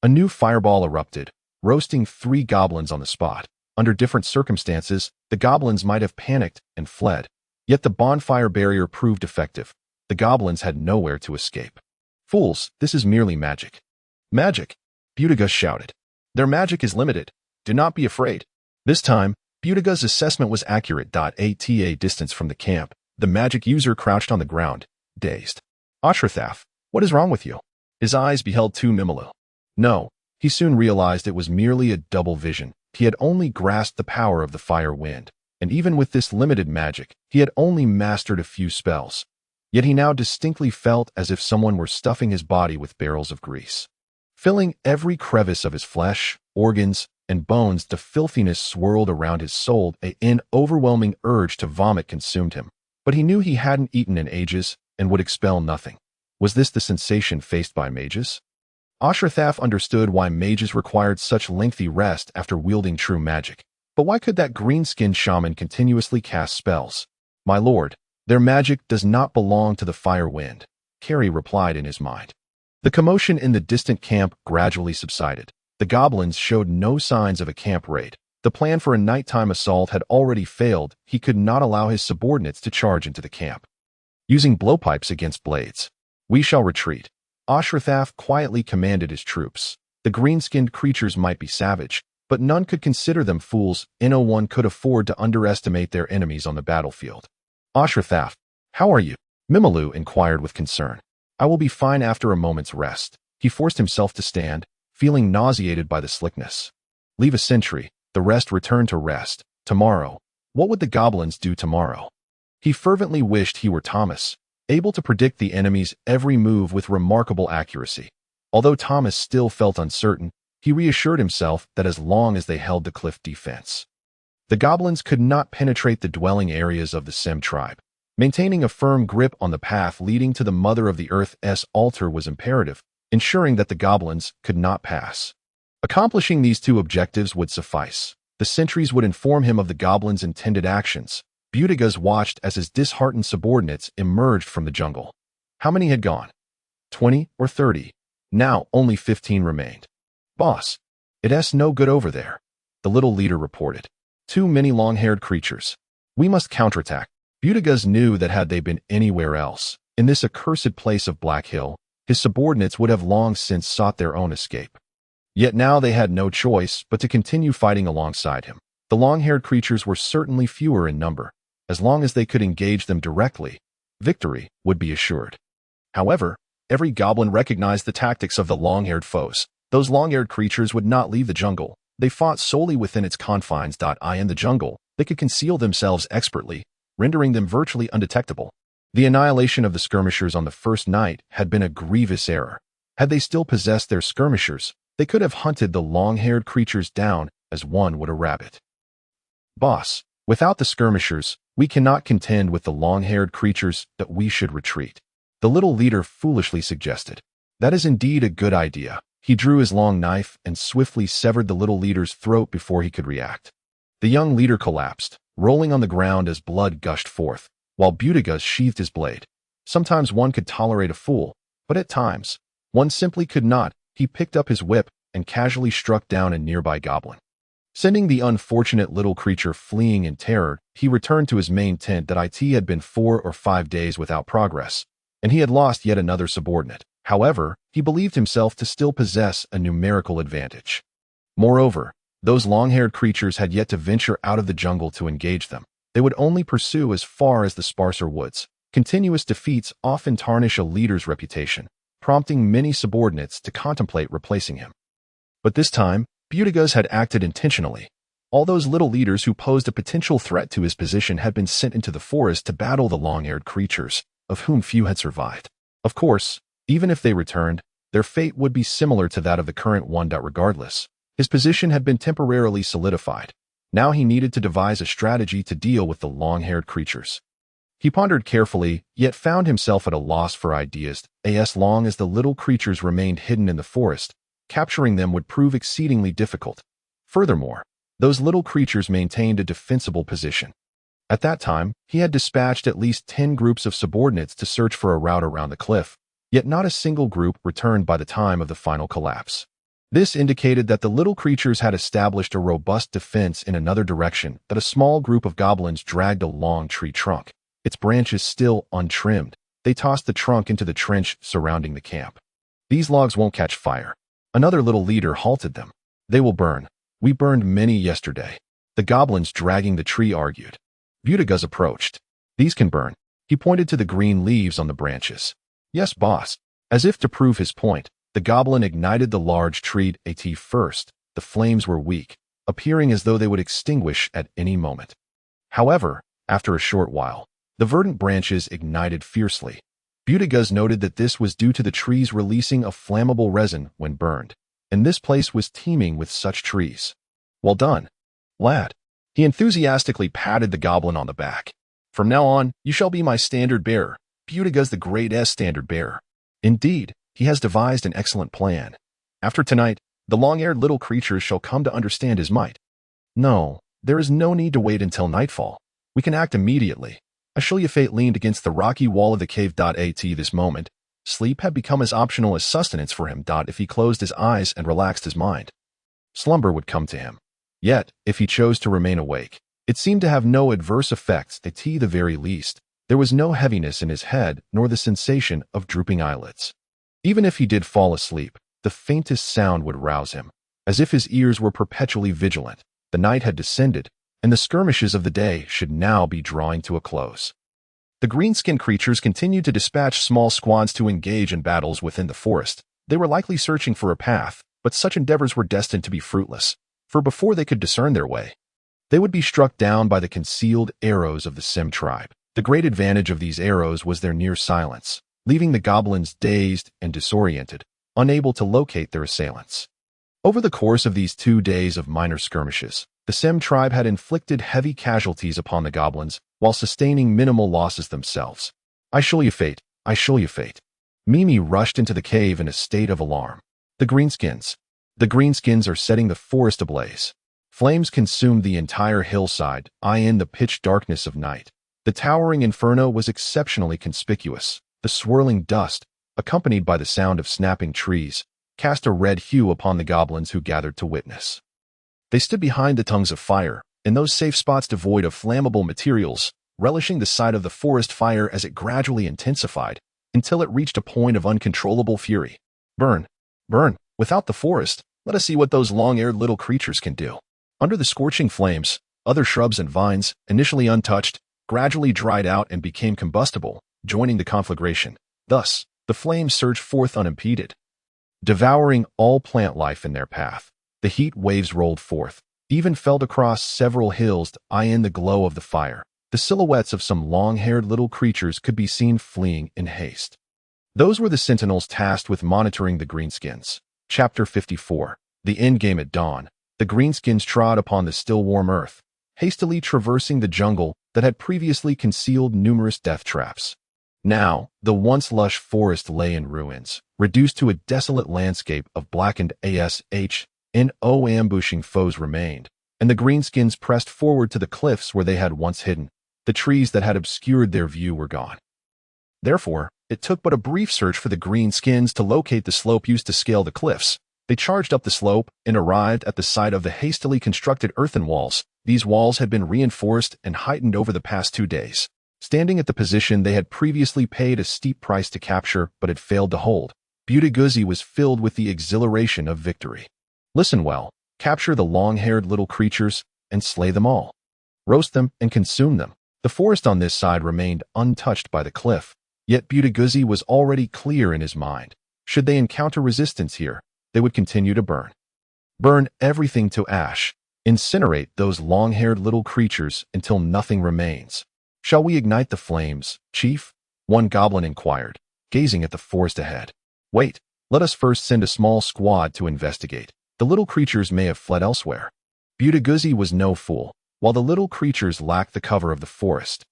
A new fireball erupted, roasting 3 goblins on the spot. Under different circumstances, the goblins might have panicked and fled. Yet the bonfire barrier proved effective. The goblins had nowhere to escape. Fools, this is merely magic. Magic! Buttigieg shouted. Their magic is limited. Do not be afraid. This time, Buttigieg's assessment was accurate. At a distance from the camp, the magic user crouched on the ground, dazed. Ashru Lathe, what is wrong with you? His eyes beheld two Mimilu. No, he soon realized it was merely a double vision. He had only grasped the power of the fire wind, and even with this limited magic, he had only mastered a few spells. Yet he now distinctly felt as if someone were stuffing his body with barrels of grease. Filling every crevice of his flesh, organs, and bones, the filthiness swirled around his soul. An overwhelming urge to vomit consumed him. But he knew he hadn't eaten in ages and would expel nothing. Was this the sensation faced by mages? Ashru Lathe understood why mages required such lengthy rest after wielding true magic. But why could that green-skinned shaman continuously cast spells? My lord, their magic does not belong to the fire wind, Carrie replied in his mind. The commotion in the distant camp gradually subsided. The goblins showed no signs of a camp raid. The plan for a nighttime assault had already failed. He could not allow his subordinates to charge into the camp. Using blowpipes against blades. We shall retreat. Ashru Lathe quietly commanded his troops. The green-skinned creatures might be savage, but none could consider them fools. No one could afford to underestimate their enemies on the battlefield. Ashru Lathe, how are you? Mimilu inquired with concern. I will be fine after a moment's rest. He forced himself to stand, feeling nauseated by the slickness. Leave a sentry. The rest return to rest. Tomorrow. What would the goblins do tomorrow? He fervently wished he were Thomas, able to predict the enemy's every move with remarkable accuracy. Although Thomas still felt uncertain, he reassured himself that as long as they held the cliff defense, the goblins could not penetrate the dwelling areas of the Sem tribe. Maintaining a firm grip on the path leading to the Mother of the Earth's altar was imperative, ensuring that the goblins could not pass. Accomplishing these two objectives would suffice. The sentries would inform him of the goblins' intended actions. Buttigieg watched as his disheartened subordinates emerged from the jungle. How many had gone? 20 or 30. Now only 15 remained. Boss, it's no good over there, the little leader reported. Too many long-haired creatures. We must counterattack. Buttigieg knew that had they been anywhere else, in this accursed place of Black Hill, his subordinates would have long since sought their own escape. Yet now they had no choice but to continue fighting alongside him. The long-haired creatures were certainly fewer in number. As long as they could engage them directly, victory would be assured. However, every goblin recognized the tactics of the long-haired foes. Those long-haired creatures would not leave the jungle. They fought solely within its confines. In the jungle, they could conceal themselves expertly, rendering them virtually undetectable. The annihilation of the skirmishers on the first night had been a grievous error. Had they still possessed their skirmishers, they could have hunted the long-haired creatures down as one would a rabbit. Boss, without the skirmishers, we cannot contend with the long-haired creatures. That we should retreat. The little leader foolishly suggested. That is indeed a good idea. He drew his long knife and swiftly severed the little leader's throat before he could react. The young leader collapsed, rolling on the ground as blood gushed forth, while Buttigieg sheathed his blade. Sometimes one could tolerate a fool, but at times, one simply could not. He picked up his whip and casually struck down a nearby goblin. Sending the unfortunate little creature fleeing in terror, he returned to his main tent. That it had been 4 or 5 days without progress, and he had lost yet another subordinate. However, he believed himself to still possess a numerical advantage. Moreover, those long-haired creatures had yet to venture out of the jungle to engage them. They would only pursue as far as the sparser woods. Continuous defeats often tarnish a leader's reputation, prompting many subordinates to contemplate replacing him. But this time, Buttigieg had acted intentionally. All those little leaders who posed a potential threat to his position had been sent into the forest to battle the long-haired creatures, of whom few had survived. Of course, even if they returned, Their fate would be similar to that of the current one. Regardless, his position had been temporarily solidified. Now he needed to devise a strategy to deal with the long-haired creatures. He pondered carefully, yet found himself at a loss for ideas. As long as the little creatures remained hidden in the forest, capturing them would prove exceedingly difficult. Furthermore, those little creatures maintained a defensible position. At that time, he had dispatched at least 10 groups of subordinates to search for a route around the cliff, yet not a single group returned by the time of the final collapse. This indicated that the little creatures had established a robust defense in another direction. That a small group of goblins dragged a long tree trunk, its branches still untrimmed. They tossed the trunk into the trench surrounding the camp. "These logs won't catch fire." Another little leader halted them. "They will burn. We burned many yesterday." The goblins dragging the tree argued. Butaguz approached. "These can burn." He pointed to the green leaves on the branches. "Yes, boss." As if to prove his point, the goblin ignited the large tree at first. The flames were weak, appearing as though they would extinguish at any moment. However, after a short while, the verdant branches ignited fiercely. Butaguz noted that this was due to the trees releasing a flammable resin when burned, and this place was teeming with such trees. "Well done, lad." He enthusiastically patted the goblin on the back. "From now on, you shall be my standard bearer." Butaguz the Great S standard bearer. Indeed, he has devised an excellent plan. After tonight, the long-haired little creatures shall come to understand his might. No, there is no need to wait until nightfall. We can act immediately. Ashru Lathe leaned against the rocky wall of the cave. At this moment, sleep had become as optional as sustenance for him. If he closed his eyes and relaxed his mind, slumber would come to him. Yet, if he chose to remain awake, it seemed to have no adverse effects. At the very least, there was no heaviness in his head nor the sensation of drooping eyelids. Even if he did fall asleep, the faintest sound would rouse him, as if his ears were perpetually vigilant. The night had descended, and the skirmishes of the day should now be drawing to a close. The green-skinned creatures continued to dispatch small squads to engage in battles within the forest. They were likely searching for a path, but such endeavors were destined to be fruitless, for before they could discern their way, they would be struck down by the concealed arrows of the Sim tribe. The great advantage of these arrows was their near silence, leaving the goblins dazed and disoriented, unable to locate their assailants. Over the course of these 2 days of minor skirmishes, the Sim tribe had inflicted heavy casualties upon the goblins while sustaining minimal losses themselves. "I shall you fate, I shall you fate." Mimi rushed into the cave in a state of alarm. The greenskins are setting the forest ablaze. Flames consumed the entire hillside, in the pitch darkness of night. The towering inferno was exceptionally conspicuous. The swirling dust, accompanied by the sound of snapping trees, cast a red hue upon the goblins who gathered to witness. They stood behind the tongues of fire, in those safe spots devoid of flammable materials, relishing the sight of the forest fire as it gradually intensified, until it reached a point of uncontrollable fury. "Burn! Burn! Without the forest, let us see what those long-haired little creatures can do." Under the scorching flames, other shrubs and vines, initially untouched, gradually dried out and became combustible, joining the conflagration. Thus, the flames surged forth unimpeded, devouring all plant life in their path. The heat waves rolled forth, even felt across several hills. In the glow of the fire, the silhouettes of some long-haired little creatures could be seen fleeing in haste. Those were the sentinels tasked with monitoring the greenskins. Chapter 54. The Endgame at Dawn. The greenskins trod upon the still warm earth, hastily traversing the jungle that had previously concealed numerous death traps. Now, the once lush forest lay in ruins, reduced to a desolate landscape of blackened no ambushing foes remained, and the greenskins pressed forward to the cliffs where they had once hidden. The trees that had obscured their view were gone. Therefore, it took but a brief search for the greenskins to locate the slope used to scale the cliffs. They charged up the slope and arrived at the site of the hastily constructed earthen walls. These walls had been reinforced and heightened over the past 2 days. Standing at the position they had previously paid a steep price to capture but had failed to hold, Butaguz was filled with the exhilaration of victory. Listen well, capture the long-haired little creatures and slay them all. Roast them and consume them. The forest on this side remained untouched by the cliff, yet Butaguz was already clear in his mind. Should they encounter resistance here, they would continue to burn. Burn everything to ash. Incinerate those long-haired little creatures until nothing remains. "Shall we ignite the flames, chief?" one goblin inquired, gazing at the forest ahead. "Wait, Let us first send a small squad to investigate. The little creatures may have fled elsewhere. Butaguzzi was no fool. While the little creatures lacked the cover of the forest,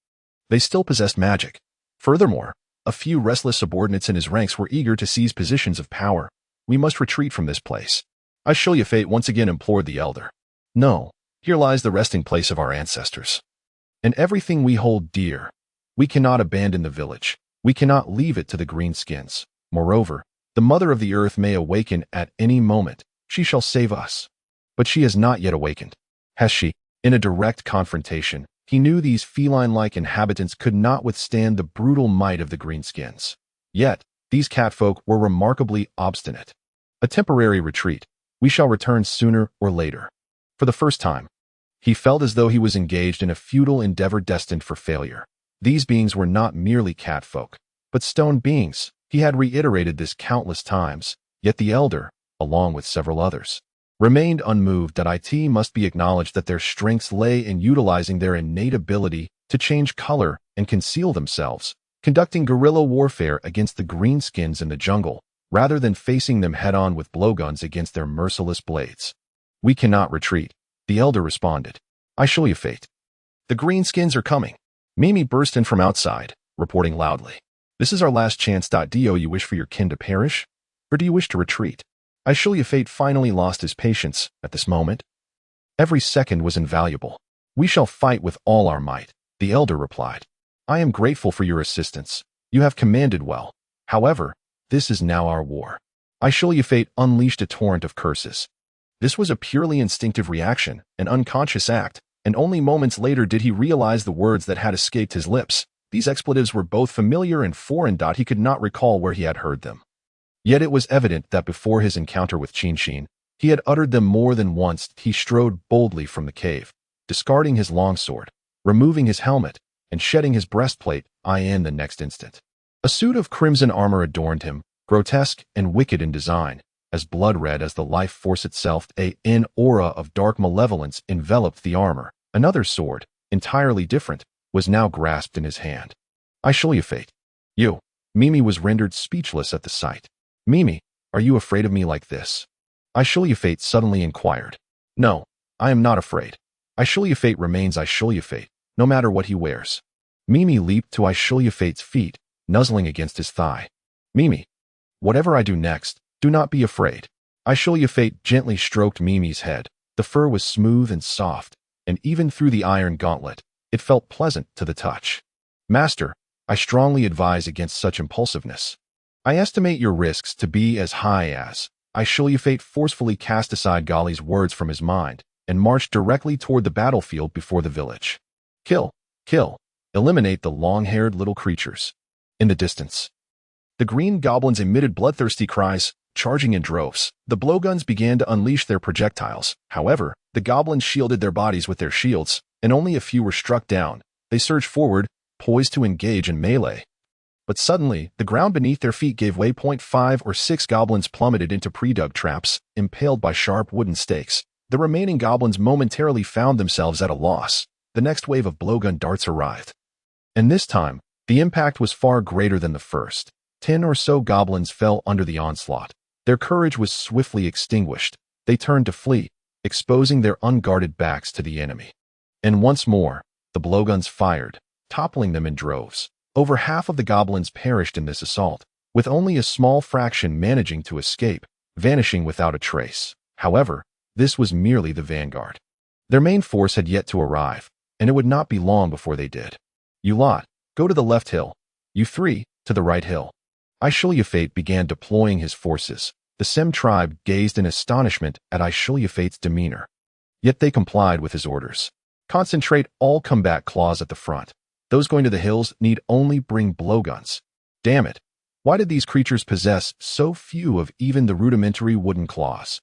they still possessed magic. Furthermore, a few restless subordinates in his ranks were eager to seize positions of power. We must retreat from this place. Ashru once again implored the elder. No, here lies the resting place of our ancestors. And everything we hold dear. We cannot abandon the village. We cannot leave it to the greenskins. Moreover, the mother of the earth may awaken at any moment. She shall save us. But she has not yet awakened. Has she? In a direct confrontation, he knew these feline-like inhabitants could not withstand the brutal might of the greenskins. Yet, these catfolk were remarkably obstinate. A temporary retreat. We shall return sooner or later. For the first time, he felt as though he was engaged in a futile endeavor destined for failure. These beings were not merely catfolk, but stone beings. He had reiterated this countless times, yet the elder, along with several others, remained unmoved. It must be acknowledged that their strengths lay in utilizing their innate ability to change color and conceal themselves, conducting guerrilla warfare against the greenskins in the jungle, rather than facing them head-on with blowguns against their merciless blades. We cannot retreat, the elder responded. I show you fate. The greenskins are coming. Mimi burst in from outside, reporting loudly. This is our last chance. Do you wish for your kin to perish? Or do you wish to retreat? Ashru Lathe finally lost his patience at this moment. Every second was invaluable. We shall fight with all our might, the elder replied. I am grateful for your assistance. You have commanded well. However, this is now our war. Ashru Lathe unleashed a torrent of curses. This was a purely instinctive reaction, an unconscious act, and only moments later did he realize the words that had escaped his lips. These expletives were both familiar and foreign. He could not recall where he had heard them. Yet it was evident that before his encounter with Chinshin, he had uttered them more than once. He strode boldly from the cave, discarding his longsword, removing his helmet, and shedding his breastplate. In the next instant, a suit of crimson armor adorned him, grotesque and wicked in design, as blood-red as the life force itself. An aura of dark malevolence enveloped the armor. Another sword, entirely different, was now grasped in his hand. Ashru Lathe. You. Mimi was rendered speechless at the sight. Mimi, are you afraid of me like this? Ashru Lathe suddenly inquired. No, I am not afraid. Ashru Lathe remains Ashru Lathe, no matter what he wears. Mimi leaped to Ashru Lathe's feet, nuzzling against his thigh. Mimi, whatever I do next, do not be afraid. Ashru Lathe gently stroked Mimi's head. The fur was smooth and soft, and even through the iron gauntlet, it felt pleasant to the touch. Master, I strongly advise against such impulsiveness. I estimate your risks to be as high as. Ashru Lathe forcefully cast aside Ghali's words from his mind and marched directly toward the battlefield before the village. Kill, kill, eliminate the long-haired little creatures. In the distance, the green goblins emitted bloodthirsty cries, charging in droves. The blowguns began to unleash their projectiles. However, the goblins shielded their bodies with their shields, and only a few were struck down. They surged forward, poised to engage in melee. But suddenly, the ground beneath their feet gave way. 5 or 6 goblins plummeted into pre-dug traps, impaled by sharp wooden stakes. The remaining goblins momentarily found themselves at a loss. The next wave of blowgun darts arrived. And this time, the impact was far greater than the first. 10 or so goblins fell under the onslaught. Their courage was swiftly extinguished. They turned to flee, exposing their unguarded backs to the enemy. And once more, the blowguns fired, toppling them in droves. Over half of the goblins perished in this assault, with only a small fraction managing to escape, vanishing without a trace. However, this was merely the vanguard. Their main force had yet to arrive, and it would not be long before they did. You lot, go to the left hill. You 3, to the right hill. Ashru Lathe began deploying his forces. The Sem tribe gazed in astonishment at Ashru Lathe's demeanor. Yet they complied with his orders. Concentrate all combat claws at the front. Those going to the hills need only bring blowguns. Damn it. Why did these creatures possess so few of even the rudimentary wooden claws?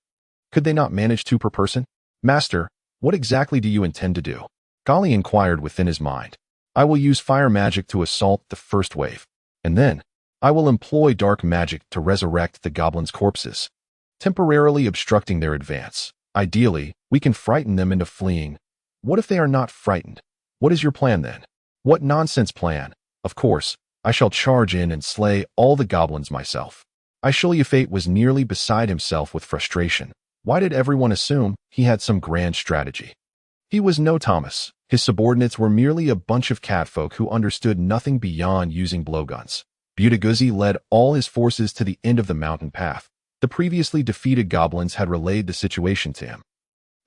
Could they not manage 2 per person? Master, what exactly do you intend to do? Ghali inquired within his mind. I will use fire magic to assault the first wave, and then I will employ dark magic to resurrect the goblins' corpses, temporarily obstructing their advance. Ideally, we can frighten them into fleeing. What if they are not frightened? What is your plan then? What nonsense plan? Of course, I shall charge in and slay all the goblins myself. Ashru Lathe was nearly beside himself with frustration. Why did everyone assume he had some grand strategy? He was no Thomas. His subordinates were merely a bunch of catfolk who understood nothing beyond using blowguns. Butaguzzi led all his forces to the end of the mountain path. The previously defeated goblins had relayed the situation to him.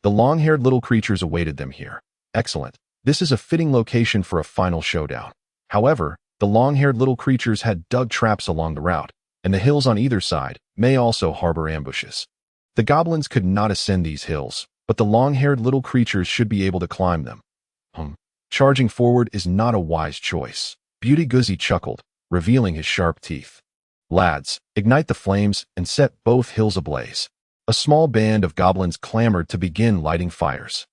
The long-haired little creatures awaited them here. Excellent. This is a fitting location for a final showdown. However, the long-haired little creatures had dug traps along the route, and the hills on either side may also harbor ambushes. The goblins could not ascend these hills, but the long-haired little creatures should be able to climb them. Charging forward is not a wise choice. Butaguzzi chuckled, revealing his sharp teeth. Lads, ignite the flames and set both hills ablaze. A small band of goblins clamored to begin lighting fires.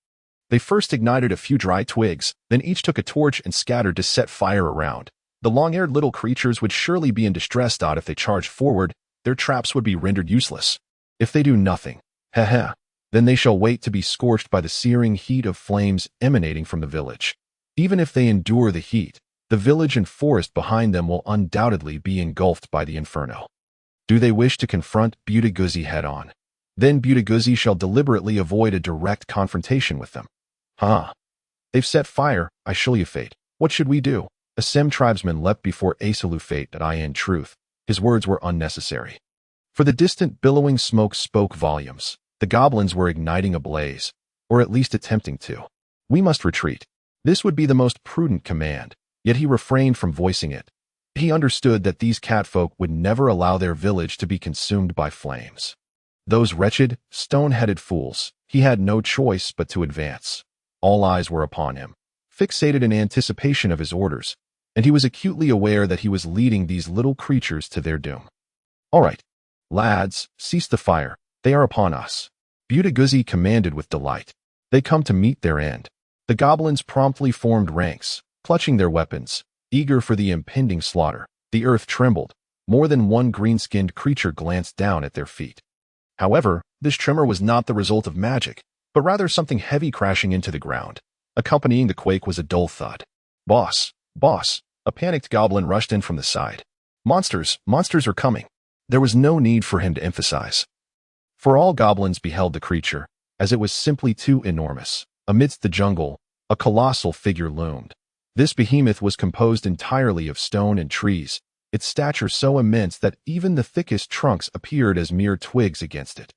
They first ignited a few dry twigs, then each took a torch and scattered to set fire around. The long-haired little creatures would surely be in distress. If they charged forward, their traps would be rendered useless. If they do nothing, then they shall wait to be scorched by the searing heat of flames emanating from the village. Even if they endure the heat, the village and forest behind them will undoubtedly be engulfed by the inferno. Do they wish to confront Butaguzzi head-on? Then Butaguzzi shall deliberately avoid a direct confrontation with them. They've set fire, Ashru Lathe. What should we do? A Sem tribesman leapt before Ashru Lathe that in truth, his words were unnecessary. For the distant billowing smoke spoke volumes. The goblins were igniting a blaze, or at least attempting to. We must retreat. This would be the most prudent command, yet he refrained from voicing it. He understood that these catfolk would never allow their village to be consumed by flames. Those wretched, stone-headed fools, he had no choice but to advance. All eyes were upon him, fixated in anticipation of his orders, and he was acutely aware that he was leading these little creatures to their doom. All right, lads, cease the fire. They are upon us. Butaguzzi commanded with delight. They come to meet their end. The goblins promptly formed ranks, clutching their weapons, eager for the impending slaughter. The earth trembled. More than one green-skinned creature glanced down at their feet. However, this tremor was not the result of magic, but rather something heavy crashing into the ground. Accompanying the quake was a dull thud. Boss! A panicked goblin rushed in from the side. Monsters are coming. There was no need for him to emphasize. For all goblins beheld the creature, as it was simply too enormous. Amidst the jungle, a colossal figure loomed. This behemoth was composed entirely of stone and trees, its stature so immense that even the thickest trunks appeared as mere twigs against it.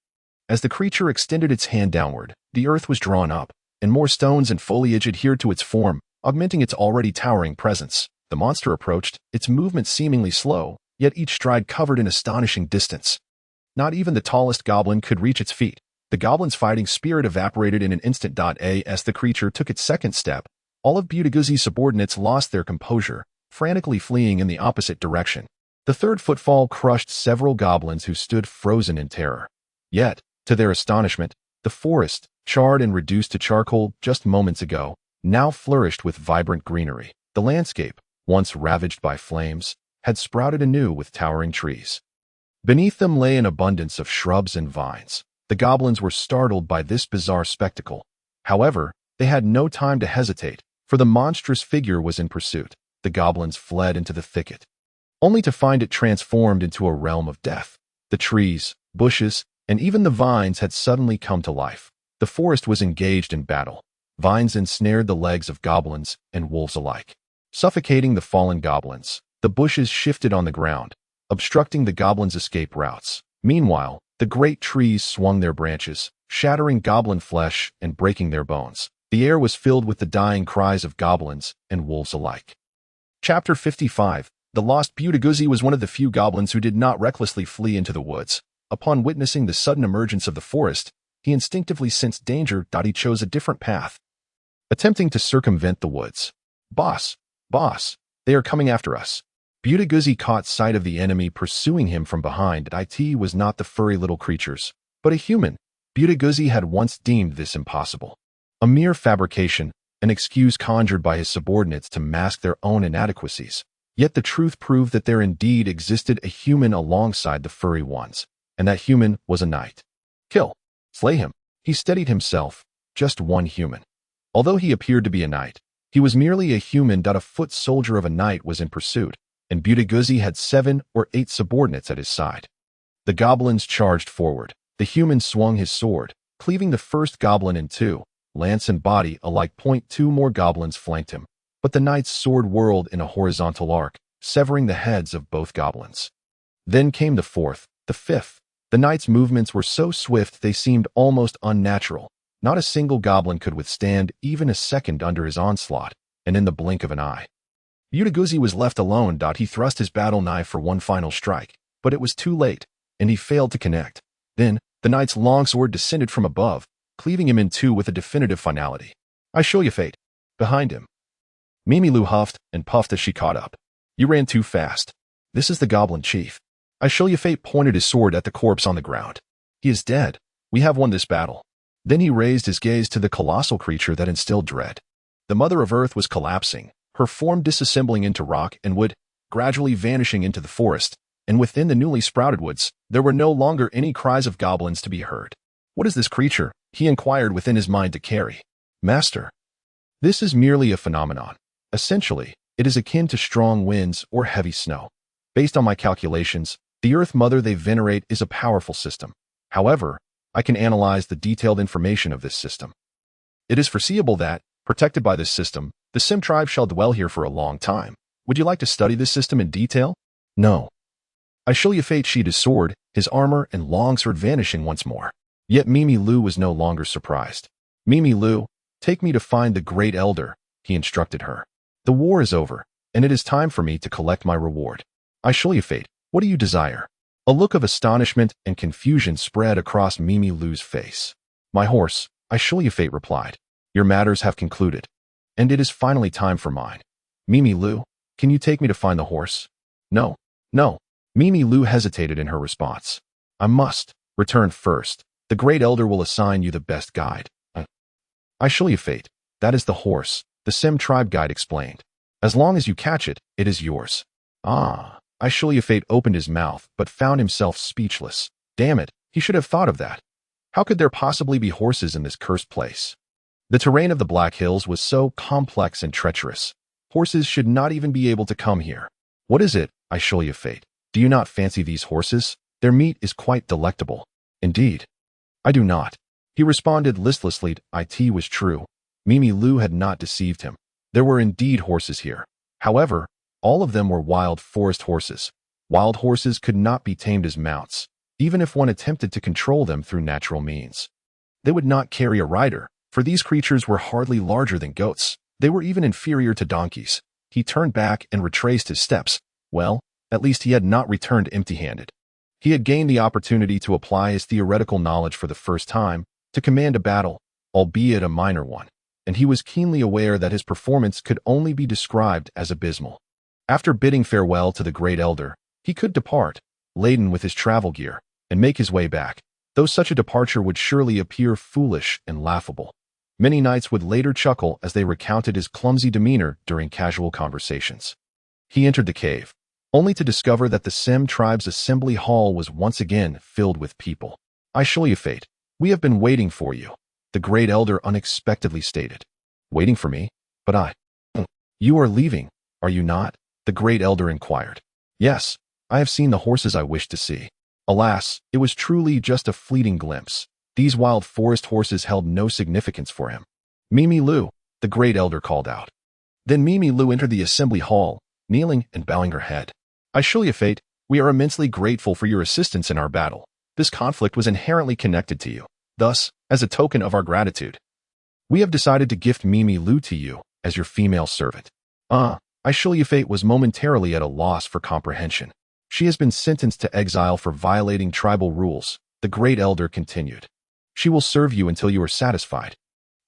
As the creature extended its hand downward, the earth was drawn up, and more stones and foliage adhered to its form, augmenting its already towering presence. The monster approached, its movements seemingly slow, yet each stride covered an astonishing distance. Not even the tallest goblin could reach its feet. The goblin's fighting spirit evaporated in an instant. As the creature took its second step, all of Butaguzzi's subordinates lost their composure, frantically fleeing in the opposite direction. The third footfall crushed several goblins who stood frozen in terror. Yet, to their astonishment, the forest, charred and reduced to charcoal just moments ago, now flourished with vibrant greenery. The landscape, once ravaged by flames, had sprouted anew with towering trees. Beneath them lay an abundance of shrubs and vines. The goblins were startled by this bizarre spectacle. However, they had no time to hesitate, for the monstrous figure was in pursuit. The goblins fled into the thicket, only to find it transformed into a realm of death. The trees, bushes, and even the vines had suddenly come to life. The forest was engaged in battle. Vines ensnared the legs of goblins and wolves alike, suffocating the fallen goblins. The bushes shifted on the ground, obstructing the goblins' escape routes. Meanwhile, the great trees swung their branches, shattering goblin flesh and breaking their bones. The air was filled with the dying cries of goblins and wolves alike. Chapter 55. The lost Butaguzzi was one of the few goblins who did not recklessly flee into the woods. Upon witnessing the sudden emergence of the forest, he instinctively sensed danger. He chose a different path, attempting to circumvent the woods. Boss, they are coming after us. Butaguzzi caught sight of the enemy pursuing him from behind. It was not the furry little creatures, but a human. Butaguzzi had once deemed this impossible. A mere fabrication, an excuse conjured by his subordinates to mask their own inadequacies. Yet the truth proved that there indeed existed a human alongside the furry ones, and that human was a knight. Kill. Slay him. He steadied himself. Just one human. Although he appeared to be a knight, he was merely a human. A foot soldier of a knight was in pursuit, and Butaguzzi had 7 or 8 subordinates at his side. The goblins charged forward. The human swung his sword, cleaving the first goblin in two. Lance and body alike. 2 more goblins flanked him, but the knight's sword whirled in a horizontal arc, severing the heads of both goblins. Then came the fourth, the fifth. The knight's movements were so swift they seemed almost unnatural. Not a single goblin could withstand even a second under his onslaught, and in the blink of an eye, Udiguzi was left alone. He thrust his battle knife for one final strike, but it was too late, and he failed to connect. Then, the knight's longsword descended from above, cleaving him in two with a definitive finality. I show you fate. Behind him. Mimilu huffed and puffed as she caught up. You ran too fast. This is the goblin chief. I show you fate pointed his sword at the corpse on the ground. He is dead. We have won this battle. Then he raised his gaze to the colossal creature that instilled dread. The Mother of Earth was collapsing, her form disassembling into rock and wood, gradually vanishing into the forest, and within the newly sprouted woods, there were no longer any cries of goblins to be heard. What is this creature? He inquired within his mind to carry. Master. This is merely a phenomenon. Essentially, it is akin to strong winds or heavy snow. Based on my calculations, the Earth Mother they venerate is a powerful system. However, I can analyze the detailed information of this system. It is foreseeable that, protected by this system, the Sim tribe shall dwell here for a long time. Would you like to study this system in detail? No. I show you fate sheathed his sword, his armor and longsword vanishing once more. Yet Mimilu was no longer surprised. Mimilu, take me to find the Great Elder, he instructed her. The war is over, and it is time for me to collect my reward. I show you fate. What do you desire? A look of astonishment and confusion spread across Mimilu's face. My horse, I show you fate replied. Your matters have concluded, and it is finally time for mine. Mimilu, can you take me to find the horse? No. Mimilu hesitated in her response. I must return first. The Great Elder will assign you the best guide. I show you fate. That is the horse, the Sim tribe guide explained. As long as you catch it, it is yours. I show you fate opened his mouth, but found himself speechless. Damn it, he should have thought of that. How could there possibly be horses in this cursed place? The terrain of the Black Hills was so complex and treacherous. Horses should not even be able to come here. What is it, I show you fate? Do you not fancy these horses? Their meat is quite delectable. Indeed. I do not. He responded listlessly. It was true. Mimilu had not deceived him. There were indeed horses here. However, all of them were wild forest horses. Wild horses could not be tamed as mounts, even if one attempted to control them through natural means. They would not carry a rider, for these creatures were hardly larger than goats. They were even inferior to donkeys. He turned back and retraced his steps. Well, at least he had not returned empty-handed. He had gained the opportunity to apply his theoretical knowledge for the first time, to command a battle, albeit a minor one, and he was keenly aware that his performance could only be described as abysmal. After bidding farewell to the Great Elder, he could depart, laden with his travel gear, and make his way back, though such a departure would surely appear foolish and laughable. Many knights would later chuckle as they recounted his clumsy demeanor during casual conversations. He entered the cave, only to discover that the Sim tribe's assembly hall was once again filled with people. I show you fate. We have been waiting for you, the Great Elder unexpectedly stated. Waiting for me? But You are leaving, are you not? The Great Elder inquired. Yes, I have seen the horses I wished to see. Alas, it was truly just a fleeting glimpse. These wild forest horses held no significance for him. Mimilu, the Great Elder called out. Then Mimilu entered the assembly hall, kneeling and bowing her head. I show you fate, we are immensely grateful for your assistance in our battle. This conflict was inherently connected to you. Thus, as a token of our gratitude, we have decided to gift Mimilu to you as your female servant. I show you fate was momentarily at a loss for comprehension. She has been sentenced to exile for violating tribal rules, the Great Elder continued. She will serve you until you are satisfied.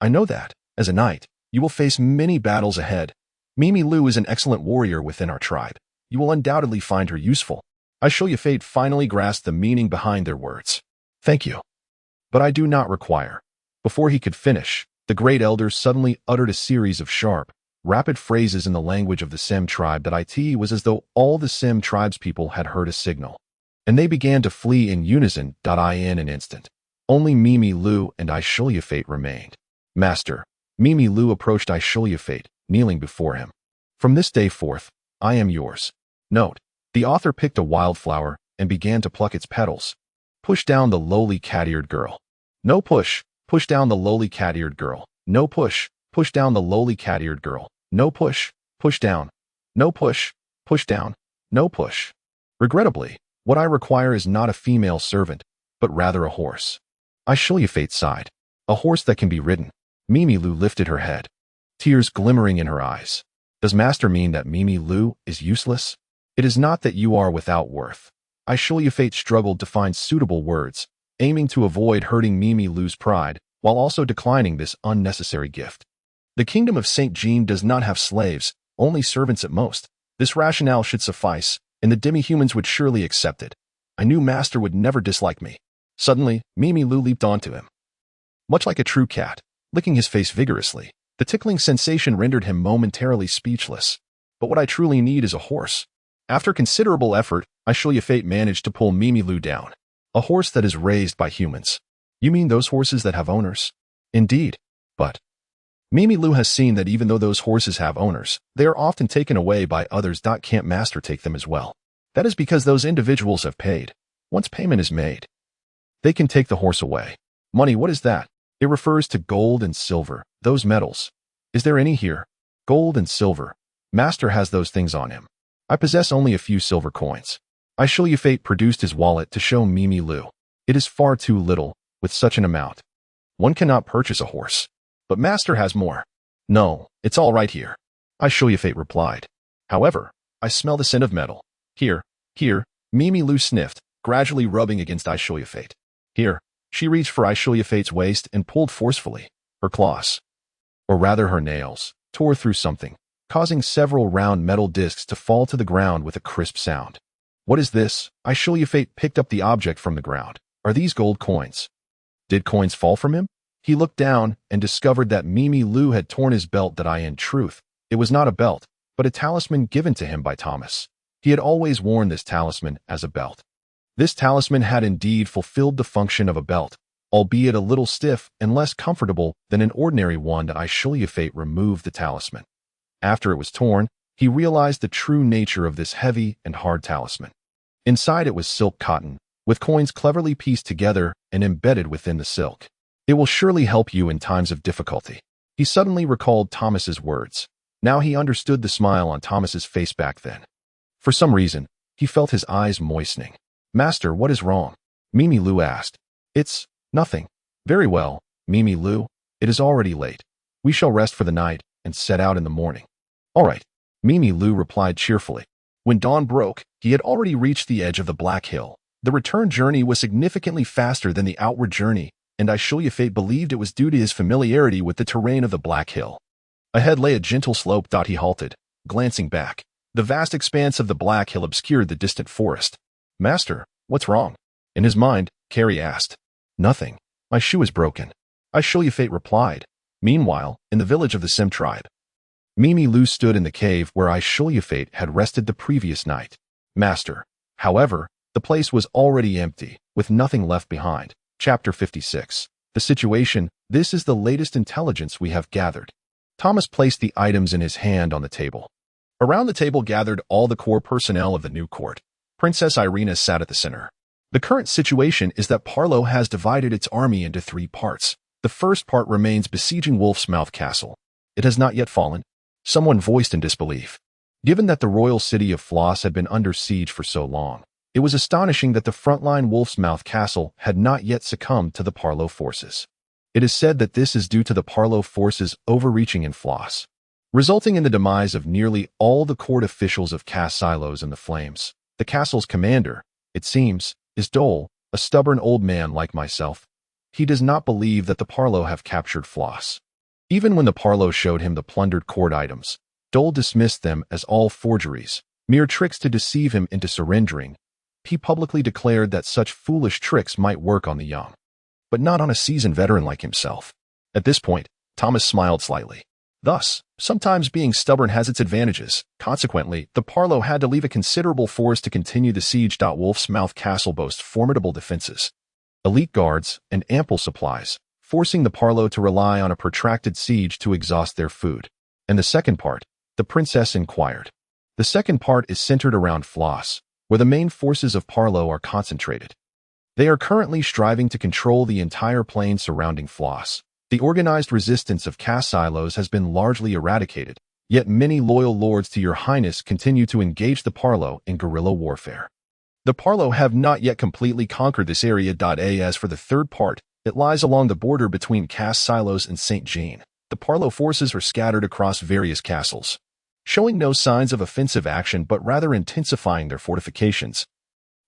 I know that, as a knight, you will face many battles ahead. Mimilu is an excellent warrior within our tribe. You will undoubtedly find her useful. I show you fate finally grasped the meaning behind their words. Thank you. But I do not require. Before he could finish, the Great Elder suddenly uttered a series of sharp, rapid phrases in the language of the Sim tribe that it was as though all the Sim tribespeople had heard a signal, and they began to flee in unison. In an instant, only Mimilu and I show you fate remained. Master, Mimilu approached I show you fate, kneeling before him. From this day forth, I am yours. Note, the author picked a wildflower, and began to pluck its petals. Push down the lowly cat-eared girl. No push. Push down the lowly cat-eared girl. No push. Push down the lowly cat-eared girl. No push. Push down. No push. Push down. No push. Regrettably, what I require is not a female servant, but rather a horse. Ashru sighed. A horse that can be ridden. Mimi Lu lifted her head, tears glimmering in her eyes. Does master mean that Mimi Lu is useless? It is not that you are without worth. Ashru struggled to find suitable words, aiming to avoid hurting Mimi Lu's pride, while also declining this unnecessary gift. The kingdom of Saint Jean does not have slaves, only servants at most. This rationale should suffice, and the demi-humans would surely accept it. I knew master would never dislike me. Suddenly, Mimi Lu leaped onto him. Much like a true cat, licking his face vigorously, the tickling sensation rendered him momentarily speechless. But what I truly need is a horse. After considerable effort, Ashru managed to pull Mimi Lu down. A horse that is raised by humans. You mean those horses that have owners? Indeed. But Mimi Lu has seen that even though those horses have owners, they are often taken away by others. Can't master take them as well? That is because those individuals have paid. Once payment is made, they can take the horse away. Money, what is that? It refers to gold and silver, those metals. Is there any here? Gold and silver. Master has those things on him. I possess only a few silver coins. Ashru produced his wallet to show Mimi Lu. It is far too little, with such an amount. One cannot purchase a horse. But master has more. No, it's all right here. Ashru replied. However, I smell the scent of metal. Here, Mimi Lu sniffed, gradually rubbing against Ashru. Here, she reached for Ashru's waist and pulled forcefully. Her claws, or rather her nails, tore through something, causing several round metal discs to fall to the ground with a crisp sound. What is this? Ashru picked up the object from the ground. Are these gold coins? Did coins fall from him? He looked down and discovered that Mimi Lu had torn his belt. In truth, it was not a belt, but a talisman given to him by Thomas. He had always worn this talisman as a belt. This talisman had indeed fulfilled the function of a belt, albeit a little stiff and less comfortable than an ordinary one. Ashru removed the talisman. After it was torn, he realized the true nature of this heavy and hard talisman. Inside it was silk cotton, with coins cleverly pieced together and embedded within the silk. It will surely help you in times of difficulty. He suddenly recalled Thomas's words. Now he understood the smile on Thomas's face back then. For some reason, he felt his eyes moistening. Master, what is wrong? Mimi Lu asked. It's nothing. Very well, Mimi Lu. It is already late. We shall rest for the night and set out in the morning. All right, Mimi Lu replied cheerfully. When dawn broke, he had already reached the edge of the Black Hill. The return journey was significantly faster than the outward journey, and Ashru believed it was due to his familiarity with the terrain of the Black Hill. Ahead lay a gentle slope. He halted, glancing back. The vast expanse of the Black Hill obscured the distant forest. Master, what's wrong? In his mind, Carrie asked. Nothing. My shoe is broken. Ashru replied. Meanwhile, in the village of the Sim tribe, Mimi Lu stood in the cave where Ashru had rested the previous night. Master. However, the place was already empty, with nothing left behind. Chapter 56. The situation. This is the latest intelligence we have gathered. Thomas placed the items in his hand on the table. Around the table gathered all the core personnel of the new court. Princess Irina sat at the center. The current situation is that Parlo has divided its army into 3 parts. The first part remains besieging Wolf's Mouth Castle. It has not yet fallen. Someone voiced in disbelief. Given that the royal city of Floss had been under siege for so long, it was astonishing that the frontline Wolf's Mouth Castle had not yet succumbed to the Parlo forces. It is said that this is due to the Parlo forces overreaching in Floss, resulting in the demise of nearly all the court officials of Cass Silos in the flames. The castle's commander, it seems, is Dole, a stubborn old man like myself. He does not believe that the Parlo have captured Floss. Even when the Parlo showed him the plundered court items, Dole dismissed them as all forgeries, mere tricks to deceive him into surrendering. He publicly declared that such foolish tricks might work on the young, but not on a seasoned veteran like himself. At this point, Thomas smiled slightly. Thus, sometimes being stubborn has its advantages. Consequently, the Parlo had to leave a considerable force to continue the siege. Wolf's Mouth Castle boasts formidable defenses, elite guards, and ample supplies, forcing the Parlo to rely on a protracted siege to exhaust their food. And the second part? The princess inquired. The second part is centered around Floss, where the main forces of Parlo are concentrated. They are currently striving to control the entire plain surrounding Floss. The organized resistance of Cassilos has been largely eradicated, yet many loyal lords to your highness continue to engage the Parlo in guerrilla warfare. The Parlo have not yet completely conquered this area. As for the third part, it lies along the border between Cassilos and St. Jean. The Parlo forces are scattered across various castles, showing no signs of offensive action but rather intensifying their fortifications,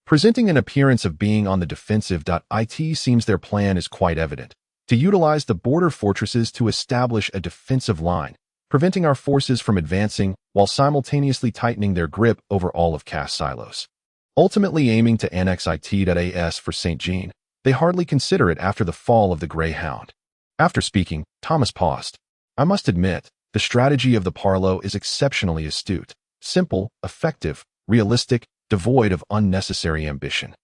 presenting an appearance of being on the defensive. It seems their plan is quite evident: to utilize the border fortresses to establish a defensive line, preventing our forces from advancing while simultaneously tightening their grip over all of Cassilos. Ultimately aiming to annex it. For St. Jean, they hardly consider it after the fall of the Greyhound. After speaking, Thomas paused. I must admit, the strategy of the Parlo is exceptionally astute, simple, effective, realistic, devoid of unnecessary ambition,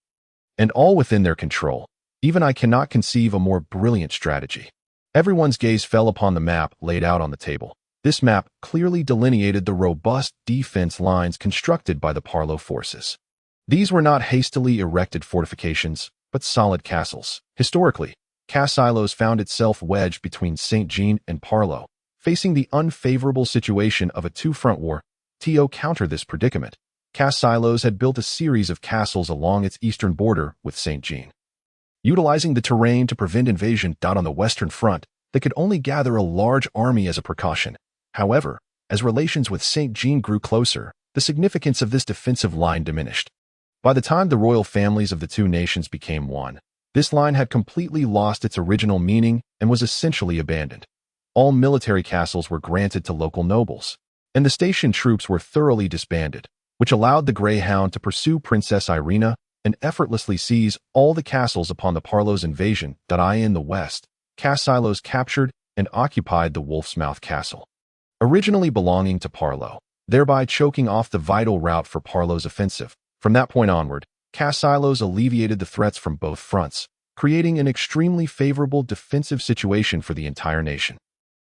and all within their control. Even I cannot conceive a more brilliant strategy. Everyone's gaze fell upon the map laid out on the table. This map clearly delineated the robust defense lines constructed by the Parlo forces. These were not hastily erected fortifications, but solid castles. Historically, Cassilos found itself wedged between St. Jean and Parlo, facing the unfavorable situation of a two-front war. To counter this predicament, Cassilos had built a series of castles along its eastern border with St. Jean. Utilizing the terrain to prevent invasion. On the western front, they could only gather a large army as a precaution. However, as relations with St. Jean grew closer, the significance of this defensive line diminished. By the time the royal families of the two nations became one, this line had completely lost its original meaning and was essentially abandoned. All military castles were granted to local nobles, and the station troops were thoroughly disbanded, which allowed the Greyhound to pursue Princess Irina and effortlessly seize all the castles upon the Parlo's invasion. In the west, Cassilos captured and occupied the Wolf's Mouth Castle, originally belonging to Parlo, thereby choking off the vital route for Parlo's offensive. From that point onward, Cassilos alleviated the threats from both fronts, creating an extremely favorable defensive situation for the entire nation.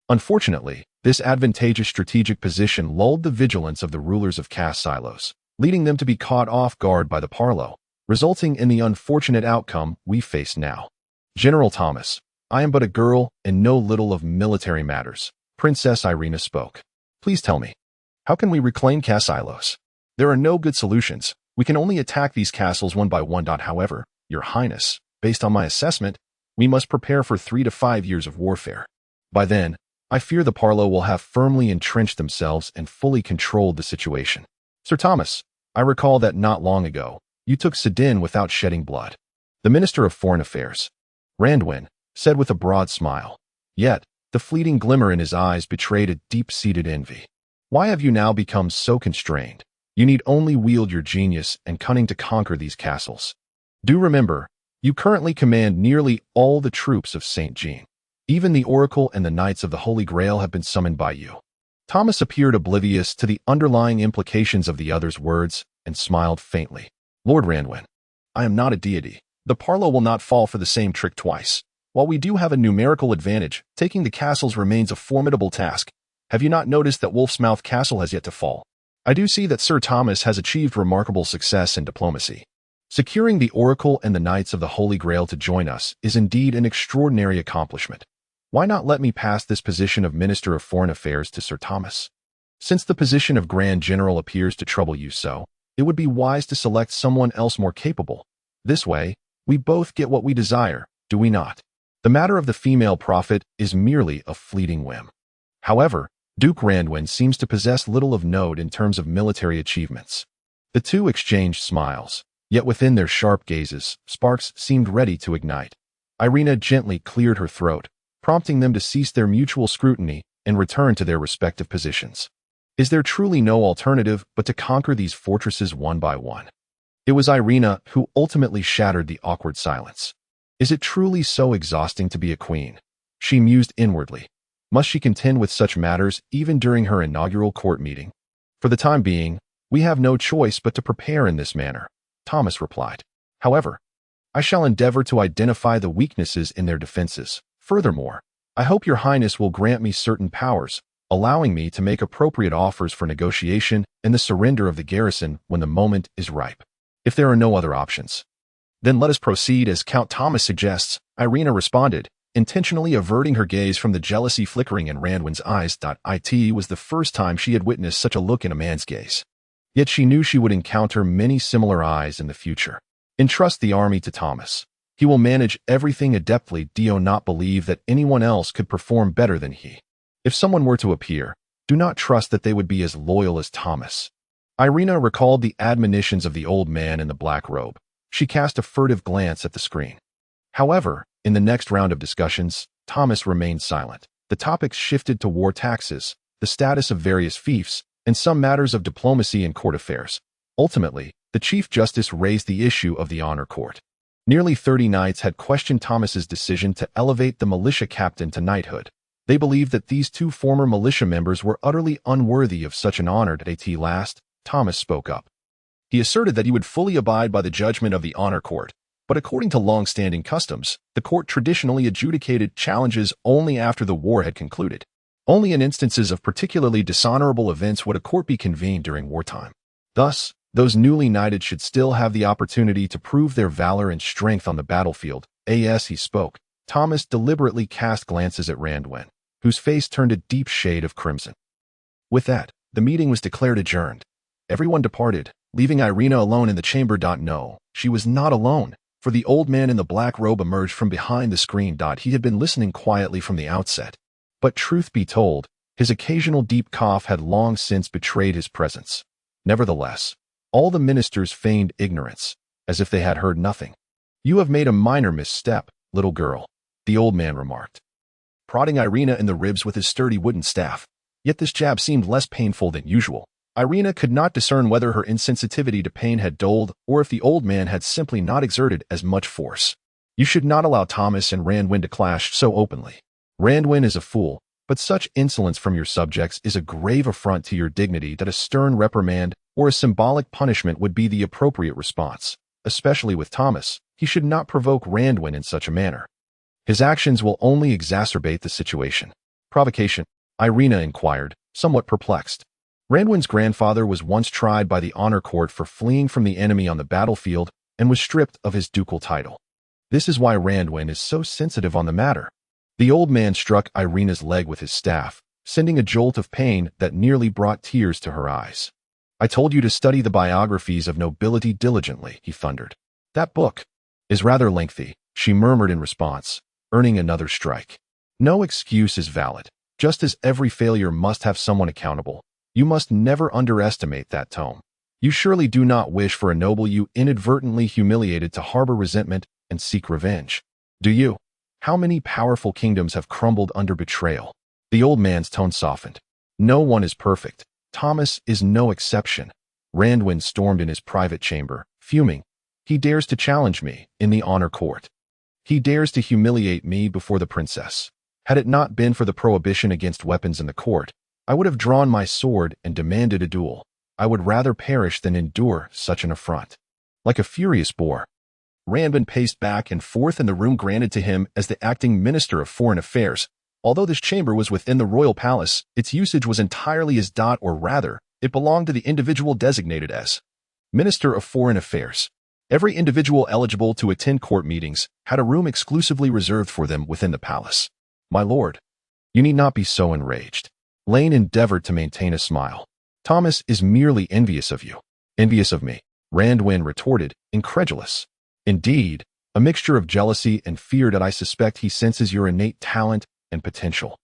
Unfortunately, this advantageous strategic position lulled the vigilance of the rulers of Cassilos, leading them to be caught off guard by the Parlo, resulting in the unfortunate outcome we face now. General Thomas, I am but a girl and know little of military matters. Princess Irina spoke. Please tell me, how can we reclaim Cassilos? There are no good solutions. We can only attack these castles one by one. However, Your Highness, based on my assessment, we must prepare for 3 to 5 years of warfare. By then, I fear the Parlo will have firmly entrenched themselves and fully controlled the situation. Sir Thomas, I recall that not long ago, you took Sedin without shedding blood. The Minister of Foreign Affairs, Randwin, said with a broad smile. Yet, the fleeting glimmer in his eyes betrayed a deep-seated envy. Why have you now become so constrained? You need only wield your genius and cunning to conquer these castles. Do remember, you currently command nearly all the troops of St. Jean. Even the Oracle and the Knights of the Holy Grail have been summoned by you. Thomas appeared oblivious to the underlying implications of the other's words and smiled faintly. Lord Randwin, I am not a deity. The Parlo will not fall for the same trick twice. While we do have a numerical advantage, taking the castles remains a formidable task. Have you not noticed that Wolf's Mouth Castle has yet to fall? I do see that Sir Thomas has achieved remarkable success in diplomacy. Securing the Oracle and the Knights of the Holy Grail to join us is indeed an extraordinary accomplishment. Why not let me pass this position of Minister of Foreign Affairs to Sir Thomas? Since the position of Grand General appears to trouble you so, it would be wise to select someone else more capable. This way, we both get what we desire, do we not? The matter of the female prophet is merely a fleeting whim. However, Duke Randwin seems to possess little of note in terms of military achievements. The two exchanged smiles, yet within their sharp gazes, sparks seemed ready to ignite. Irina gently cleared her throat, prompting them to cease their mutual scrutiny and return to their respective positions. Is there truly no alternative but to conquer these fortresses one by one? It was Irina who ultimately shattered the awkward silence. Is it truly so exhausting to be a queen? She mused inwardly. Must she contend with such matters even during her inaugural court meeting? For the time being, we have no choice but to prepare in this manner, Thomas replied. However, I shall endeavor to identify the weaknesses in their defenses. Furthermore, I hope Your Highness will grant me certain powers, allowing me to make appropriate offers for negotiation and the surrender of the garrison when the moment is ripe. if there are no other options. Then let us proceed as Count Thomas suggests, Irina responded, intentionally averting her gaze from the jealousy flickering in Randwin's eyes. It was the first time she had witnessed such a look in a man's gaze. Yet she knew she would encounter many similar eyes in the future. Entrust the army to Thomas. He will manage everything adeptly. Do not believe that anyone else could perform better than he. If someone were to appear, do not trust that they would be as loyal as Thomas. Irina recalled the admonitions of the old man in the black robe. She cast a furtive glance at the screen. However, in the next round of discussions, Thomas remained silent. The topics shifted to war taxes, the status of various fiefs, and some matters of diplomacy and court affairs. Ultimately, the Chief Justice raised the issue of the honor court. Nearly 30 knights had questioned Thomas's decision to elevate the militia captain to knighthood. They believed that these two former militia members were utterly unworthy of such an honor. At last, Thomas spoke up. He asserted that he would fully abide by the judgment of the honor court, but according to long-standing customs, the court traditionally adjudicated challenges only after the war had concluded. Only in instances of particularly dishonorable events would a court be convened during wartime. Thus, those newly knighted should still have the opportunity to prove their valor and strength on the battlefield. As he spoke, Thomas deliberately cast glances at Randwin, whose face turned a deep shade of crimson. With that, the meeting was declared adjourned. Everyone departed, leaving Irina alone in the chamber. No, she was not alone, for the old man in the black robe emerged from behind the screen. He had been listening quietly from the outset. But truth be told, his occasional deep cough had long since betrayed his presence. Nevertheless, all the ministers feigned ignorance, as if they had heard nothing. You have made a minor misstep, little girl, the old man remarked, prodding Irina in the ribs with his sturdy wooden staff. Yet this jab seemed less painful than usual. Irina could not discern whether her insensitivity to pain had dulled or if the old man had simply not exerted as much force. You should not allow Thomas and Randwin to clash so openly. Randwin is a fool, but such insolence from your subjects is a grave affront to your dignity that a stern reprimand or a symbolic punishment would be the appropriate response. Especially with Thomas, he should not provoke Randwin in such a manner. His actions will only exacerbate the situation. Provocation? Irina inquired, somewhat perplexed. Randwin's grandfather was once tried by the honor court for fleeing from the enemy on the battlefield and was stripped of his ducal title. This is why Randwin is so sensitive on the matter. The old man struck Irina's leg with his staff, sending a jolt of pain that nearly brought tears to her eyes. I told you to study the biographies of nobility diligently, he thundered. That book is rather lengthy, she murmured in response, earning another strike. No excuse is valid. Just as every failure must have someone accountable, you must never underestimate that tome. You surely do not wish for a noble you inadvertently humiliated to harbor resentment and seek revenge. Do you? How many powerful kingdoms have crumbled under betrayal? The old man's tone softened. No one is perfect. Thomas is no exception. Randwin stormed in his private chamber, fuming. He dares to challenge me in the honor court. He dares to humiliate me before the princess. Had it not been for the prohibition against weapons in the court, I would have drawn my sword and demanded a duel. I would rather perish than endure such an affront. Like a furious boar, Randwin paced back and forth in the room granted to him as the acting Minister of Foreign Affairs. Although this chamber was within the royal palace, its usage was entirely as or rather, it belonged to the individual designated as Minister of Foreign Affairs. Every individual eligible to attend court meetings had a room exclusively reserved for them within the palace. My lord, you need not be so enraged. Lane endeavored to maintain a smile. Thomas is merely envious of you. Envious of me, Randwin retorted, incredulous. Indeed, a mixture of jealousy and fear that I suspect he senses your innate talent and potential,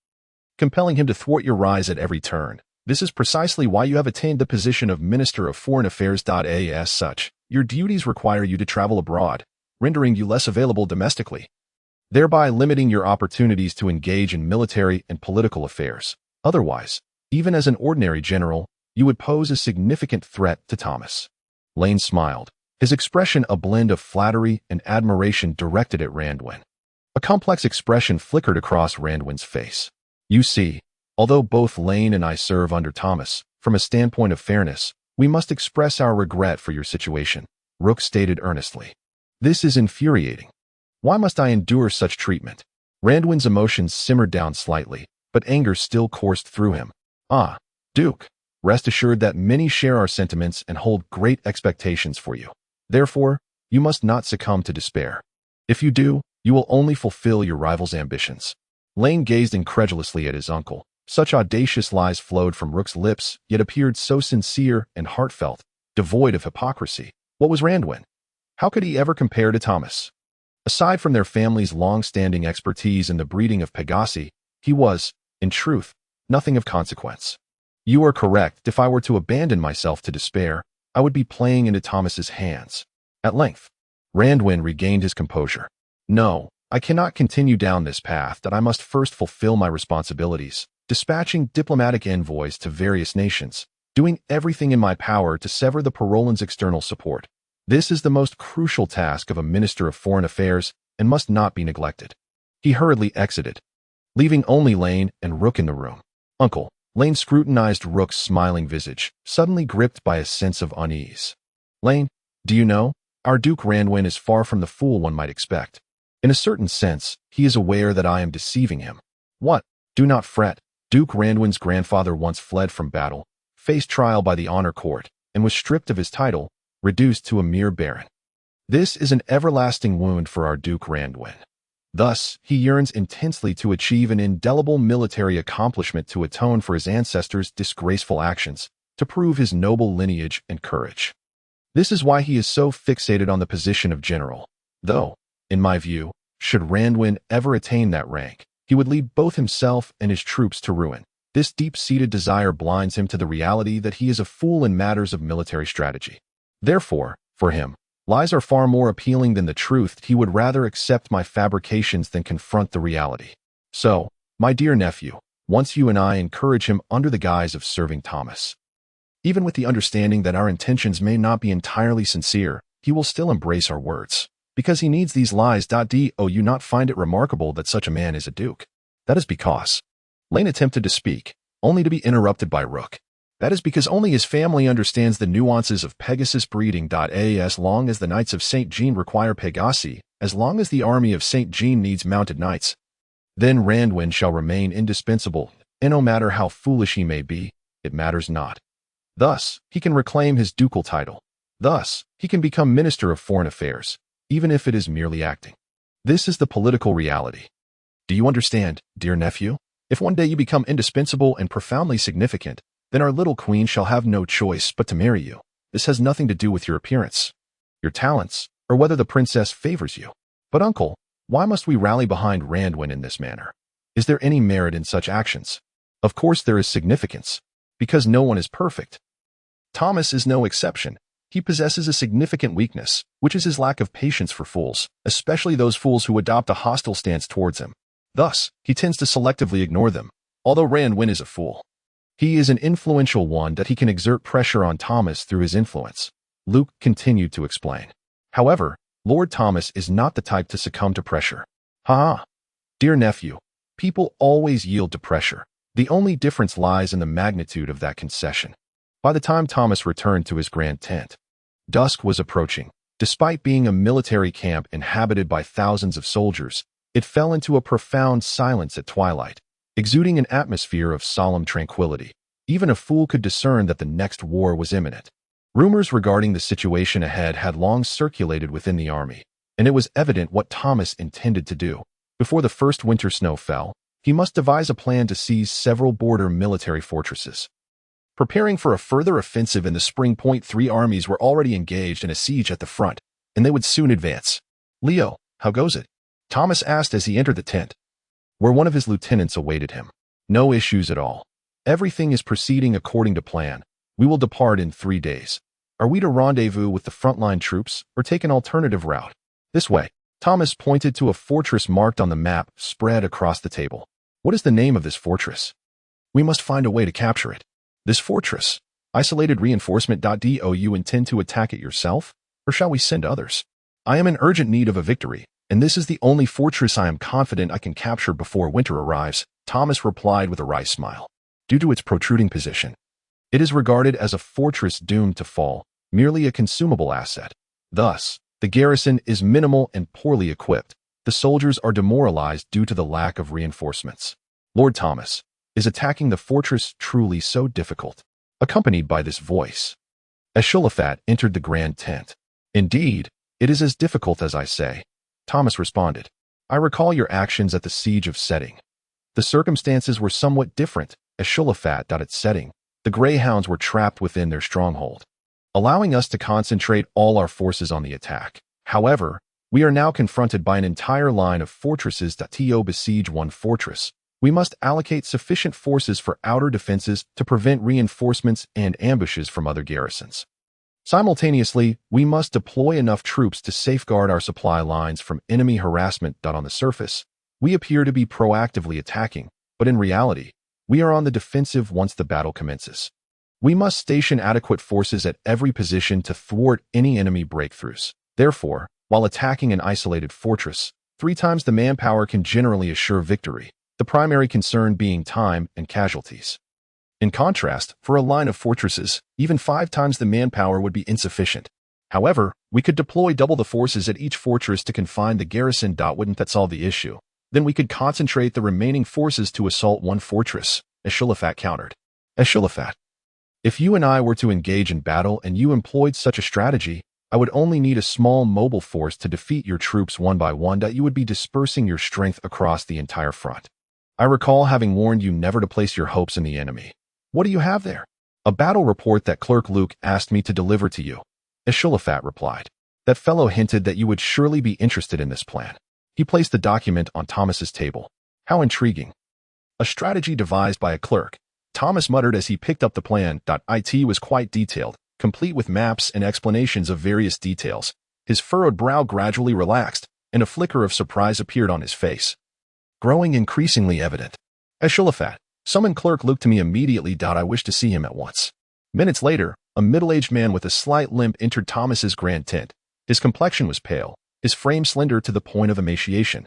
compelling him to thwart your rise at every turn. This is precisely why you have attained the position of Minister of Foreign Affairs. As such, your duties require you to travel abroad, rendering you less available domestically, thereby limiting your opportunities to engage in military and political affairs. Otherwise, even as an ordinary general, you would pose a significant threat to Thomas. Lane smiled, his expression a blend of flattery and admiration directed at Randwin. A complex expression flickered across Randwin's face. You see, although both Lane and I serve under Thomas, from a standpoint of fairness, we must express our regret for your situation, Rook stated earnestly. This is infuriating. Why must I endure such treatment? Randwin's emotions simmered down slightly, but anger still coursed through him. Ah, Duke, rest assured that many share our sentiments and hold great expectations for you. Therefore, you must not succumb to despair. If you do, you will only fulfill your rival's ambitions." Lane gazed incredulously at his uncle. Such audacious lies flowed from Rook's lips, yet appeared so sincere and heartfelt, devoid of hypocrisy. What was Randwin? How could he ever compare to Thomas? Aside from their family's long-standing expertise in the breeding of Pegasi, he was, in truth, nothing of consequence. "You are correct. If I were to abandon myself to despair, I would be playing into Thomas's hands." At length, Randwin regained his composure. "No, I cannot continue down this path. That I must first fulfill my responsibilities, dispatching diplomatic envoys to various nations, doing everything in my power to sever the Parolan's external support. This is the most crucial task of a Minister of Foreign Affairs and must not be neglected." He hurriedly exited, leaving only Lane and Rook in the room. "Uncle." Lane scrutinized Rook's smiling visage, suddenly gripped by a sense of unease. "Lane, do you know, our Duke Randwin is far from the fool one might expect. In a certain sense, he is aware that I am deceiving him." "What? Do not fret. Duke Randwin's grandfather once fled from battle, faced trial by the honor court, and was stripped of his title, reduced to a mere baron. This is an everlasting wound for our Duke Randwin. Thus, he yearns intensely to achieve an indelible military accomplishment to atone for his ancestors' disgraceful actions, to prove his noble lineage and courage. This is why he is so fixated on the position of general, though, in my view, should Randwin ever attain that rank, he would lead both himself and his troops to ruin. This deep-seated desire blinds him to the reality that he is a fool in matters of military strategy. Therefore, for him, lies are far more appealing than the truth. He would rather accept my fabrications than confront the reality. So, my dear nephew, once you and I encourage him under the guise of serving Thomas. Even with the understanding that our intentions may not be entirely sincere, he will still embrace our words, because he needs these lies. Do you not find it remarkable that such a man is a duke?" "That is because—" Lane attempted to speak, only to be interrupted by Rook. "That is because only his family understands the nuances of Pegasus breeding. As long as the Knights of St. Jean require Pegasi, as long as the army of St. Jean needs mounted knights, then Randwin shall remain indispensable, and no matter how foolish he may be, it matters not. Thus, he can reclaim his ducal title. Thus, he can become Minister of Foreign Affairs, even if it is merely acting. This is the political reality. Do you understand, dear nephew? If one day you become indispensable and profoundly significant, then our little queen shall have no choice but to marry you. This has nothing to do with your appearance, your talents, or whether the princess favors you. But uncle, why must we rally behind Randwin in this manner? Is there any merit in such actions? Of course there is significance, because no one is perfect. Thomas is no exception. He possesses a significant weakness, which is his lack of patience for fools, especially those fools who adopt a hostile stance towards him. Thus, he tends to selectively ignore them, although Randwin is a fool. He is an influential one that he can exert pressure on Thomas through his influence. Luke continued to explain. However, Lord Thomas is not the type to succumb to pressure. Ha! Dear nephew, people always yield to pressure. The only difference lies in the magnitude of that concession. By the time Thomas returned to his grand tent, dusk was approaching. Despite being a military camp inhabited by thousands of soldiers, it fell into a profound silence at twilight, exuding an atmosphere of solemn tranquility. Even a fool could discern that the next war was imminent. Rumors regarding the situation ahead had long circulated within the army, and it was evident what Thomas intended to do. Before the first winter snow fell, he must devise a plan to seize several border military fortresses. Preparing for a further offensive in the spring. 3 armies were already engaged in a siege at the front, and they would soon advance. "Leo, how goes it?" Thomas asked as he entered the tent, where one of his lieutenants awaited him. "No issues at all. Everything is proceeding according to plan. We will depart in 3 days. Are we to rendezvous with the frontline troops or take an alternative route?" "This way." Thomas pointed to a fortress marked on the map spread across the table. "What is the name of this fortress?" "We must find a way to capture it." "This fortress? Isolated reinforcement. Do you intend to attack it yourself, or shall we send others?" "I am in urgent need of a victory, and this is the only fortress I am confident I can capture before winter arrives," Thomas replied with a wry smile. "Due to its protruding position, it is regarded as a fortress doomed to fall, merely a consumable asset. Thus, the garrison is minimal and poorly equipped. The soldiers are demoralized due to the lack of reinforcements. Lord Thomas, is attacking the fortress truly so difficult?" Accompanied by this voice, Ashru Lathe entered the grand tent. Indeed, it is as difficult as I say, Thomas responded. I recall your actions at the siege of Setting. The circumstances were somewhat different. Ashru Lathe at its setting, the Greyhounds were trapped within their stronghold, allowing us to concentrate all our forces on the attack. However, we are now confronted by an entire line of fortresses that besiege one fortress. We must allocate sufficient forces for outer defenses to prevent reinforcements and ambushes from other garrisons. Simultaneously, we must deploy enough troops to safeguard our supply lines from enemy harassment. On the surface, we appear to be proactively attacking, but in reality, we are on the defensive once the battle commences. We must station adequate forces at every position to thwart any enemy breakthroughs. Therefore, while attacking an isolated fortress, 3 times the manpower can generally assure victory, the primary concern being time and casualties. In contrast, for a line of fortresses, even 5 times the manpower would be insufficient. However, we could deploy double the forces at each fortress to confine the garrison. Wouldn't that solve the issue? Then we could concentrate the remaining forces to assault one fortress, Ashru Lathe countered. Ashru Lathe, if you and I were to engage in battle and you employed such a strategy, I would only need a small mobile force to defeat your troops one by one. You would be dispersing your strength across the entire front. I recall having warned you never to place your hopes in the enemy. What do you have there? A battle report that Clerk Luke asked me to deliver to you, Ashru Lathe replied. That fellow hinted that you would surely be interested in this plan. He placed the document on Thomas's table. How intriguing. A strategy devised by a clerk, Thomas muttered as he picked up the plan. It was quite detailed, complete with maps and explanations of various details. His furrowed brow gradually relaxed, and a flicker of surprise appeared on his face, growing increasingly evident. Ashru Lathe, summon Clerk Luke to me immediately. I wish to see him at once. Minutes later, a middle-aged man with a slight limp entered Thomas's grand tent. His complexion was pale, his frame slender to the point of emaciation,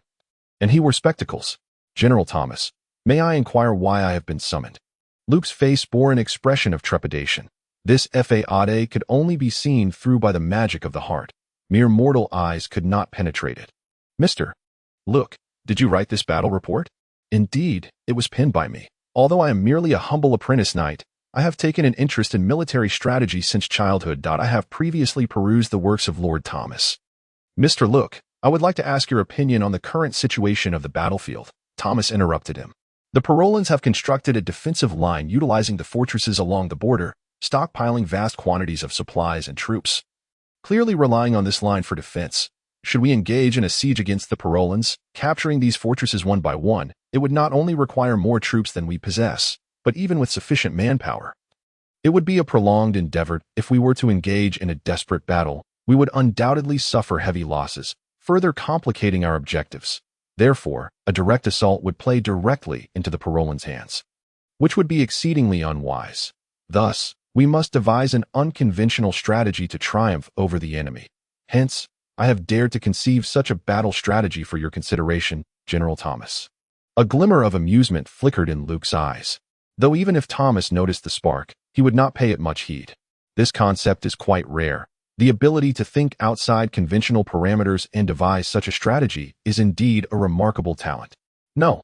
and he wore spectacles. General Thomas, may I inquire why I have been summoned? Luke's face bore an expression of trepidation. This faade could only be seen through by the magic of the heart. Mere mortal eyes could not penetrate it. Mr. Luke, did you write this battle report? Indeed, it was penned by me. Although I am merely a humble apprentice knight, I have taken an interest in military strategy since childhood. I have previously perused the works of Lord Thomas. Mr. Luke, I would like to ask your opinion on the current situation of the battlefield. Thomas interrupted him. The Parolans have constructed a defensive line utilizing the fortresses along the border, stockpiling vast quantities of supplies and troops. Clearly relying on this line for defense, should we engage in a siege against the Parolans, capturing these fortresses one by one, it would not only require more troops than we possess, but even with sufficient manpower, it would be a prolonged endeavor. If we were to engage in a desperate battle, we would undoubtedly suffer heavy losses, further complicating our objectives. Therefore, a direct assault would play directly into the Parolans' hands, which would be exceedingly unwise. Thus, we must devise an unconventional strategy to triumph over the enemy. Hence, I have dared to conceive such a battle strategy for your consideration, General Thomas. A glimmer of amusement flickered in Luke's eyes. Though even if Thomas noticed the spark, he would not pay it much heed. This concept is quite rare. The ability to think outside conventional parameters and devise such a strategy is indeed a remarkable talent. No,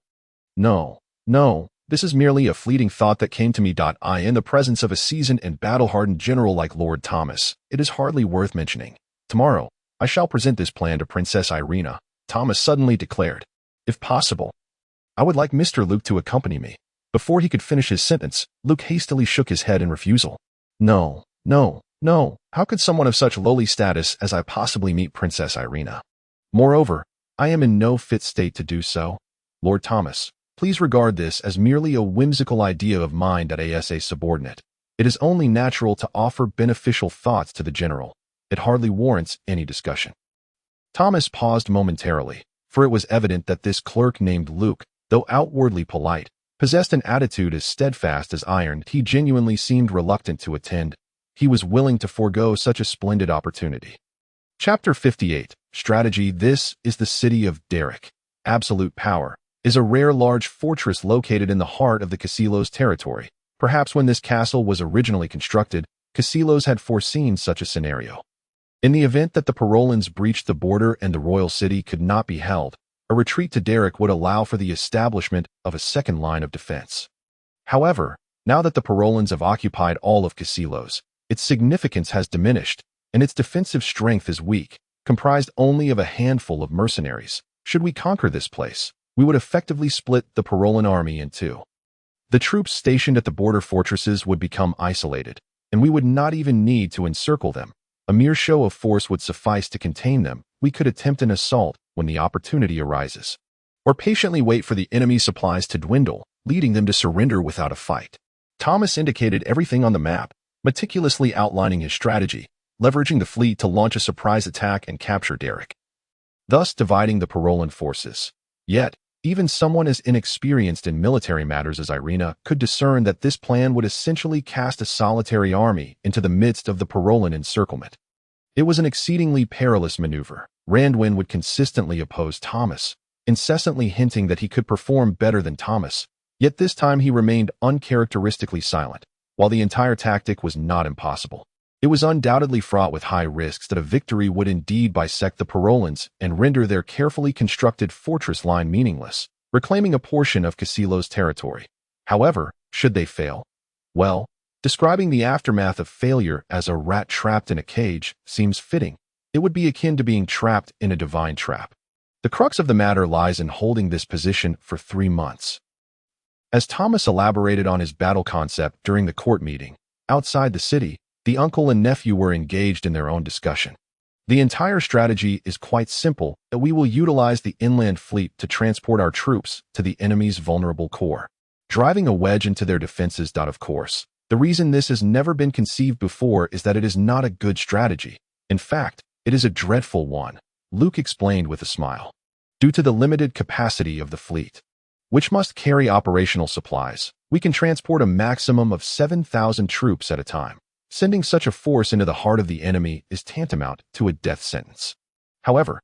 this is merely a fleeting thought that came to me. In the presence of a seasoned and battle-hardened general like Lord Thomas, it is hardly worth mentioning. Tomorrow, I shall present this plan to Princess Irina, Thomas suddenly declared. If possible, I would like Mr. Luke to accompany me. Before he could finish his sentence, Luke hastily shook his head in refusal. No. How could someone of such lowly status as I possibly meet Princess Irina? Moreover, I am in no fit state to do so. Lord Thomas, please regard this as merely a whimsical idea of mine as a subordinate. It is only natural to offer beneficial thoughts to the general. It hardly warrants any discussion. Thomas paused momentarily, for it was evident that this clerk named Luke, though outwardly polite, possessed an attitude as steadfast as iron. He genuinely seemed reluctant to attend. He was willing to forego such a splendid opportunity. Chapter 58, Strategy. This is the city of Derek. Absolute Power is a rare large fortress located in the heart of the Casilos territory. Perhaps when this castle was originally constructed, Casilos had foreseen such a scenario. In the event that the Parolans breached the border and the royal city could not be held, a retreat to Derek would allow for the establishment of a second line of defense. However, now that the Parolans have occupied all of Casilos, its significance has diminished, and its defensive strength is weak, comprised only of a handful of mercenaries. Should we conquer this place, we would effectively split the Parolan army in two. The troops stationed at the border fortresses would become isolated, and we would not even need to encircle them. A mere show of force would suffice to contain them. We could attempt an assault when the opportunity arises, or patiently wait for the enemy's supplies to dwindle, leading them to surrender without a fight. Thomas indicated everything on the map, meticulously outlining his strategy, leveraging the fleet to launch a surprise attack and capture Derek, thus dividing the Parolan forces. Yet, even someone as inexperienced in military matters as Irina could discern that this plan would essentially cast a solitary army into the midst of the Parolan encirclement. It was an exceedingly perilous maneuver. Randwin would consistently oppose Thomas, incessantly hinting that he could perform better than Thomas, yet this time he remained uncharacteristically silent. While the entire tactic was not impossible, it was undoubtedly fraught with high risks that a victory would indeed bisect the Parolans and render their carefully constructed fortress line meaningless, reclaiming a portion of Casilo's territory. However, should they fail? Well, describing the aftermath of failure as a rat trapped in a cage seems fitting. It would be akin to being trapped in a divine trap. The crux of the matter lies in holding this position for 3 months. As Thomas elaborated on his battle concept during the court meeting, outside the city, the uncle and nephew were engaged in their own discussion. The entire strategy is quite simple, that we will utilize the inland fleet to transport our troops to the enemy's vulnerable core, driving a wedge into their defenses. Of course, the reason this has never been conceived before is that it is not a good strategy. In fact, it is a dreadful one, Luke explained with a smile. Due to the limited capacity of the fleet, which must carry operational supplies, we can transport a maximum of 7,000 troops at a time. Sending such a force into the heart of the enemy is tantamount to a death sentence. However,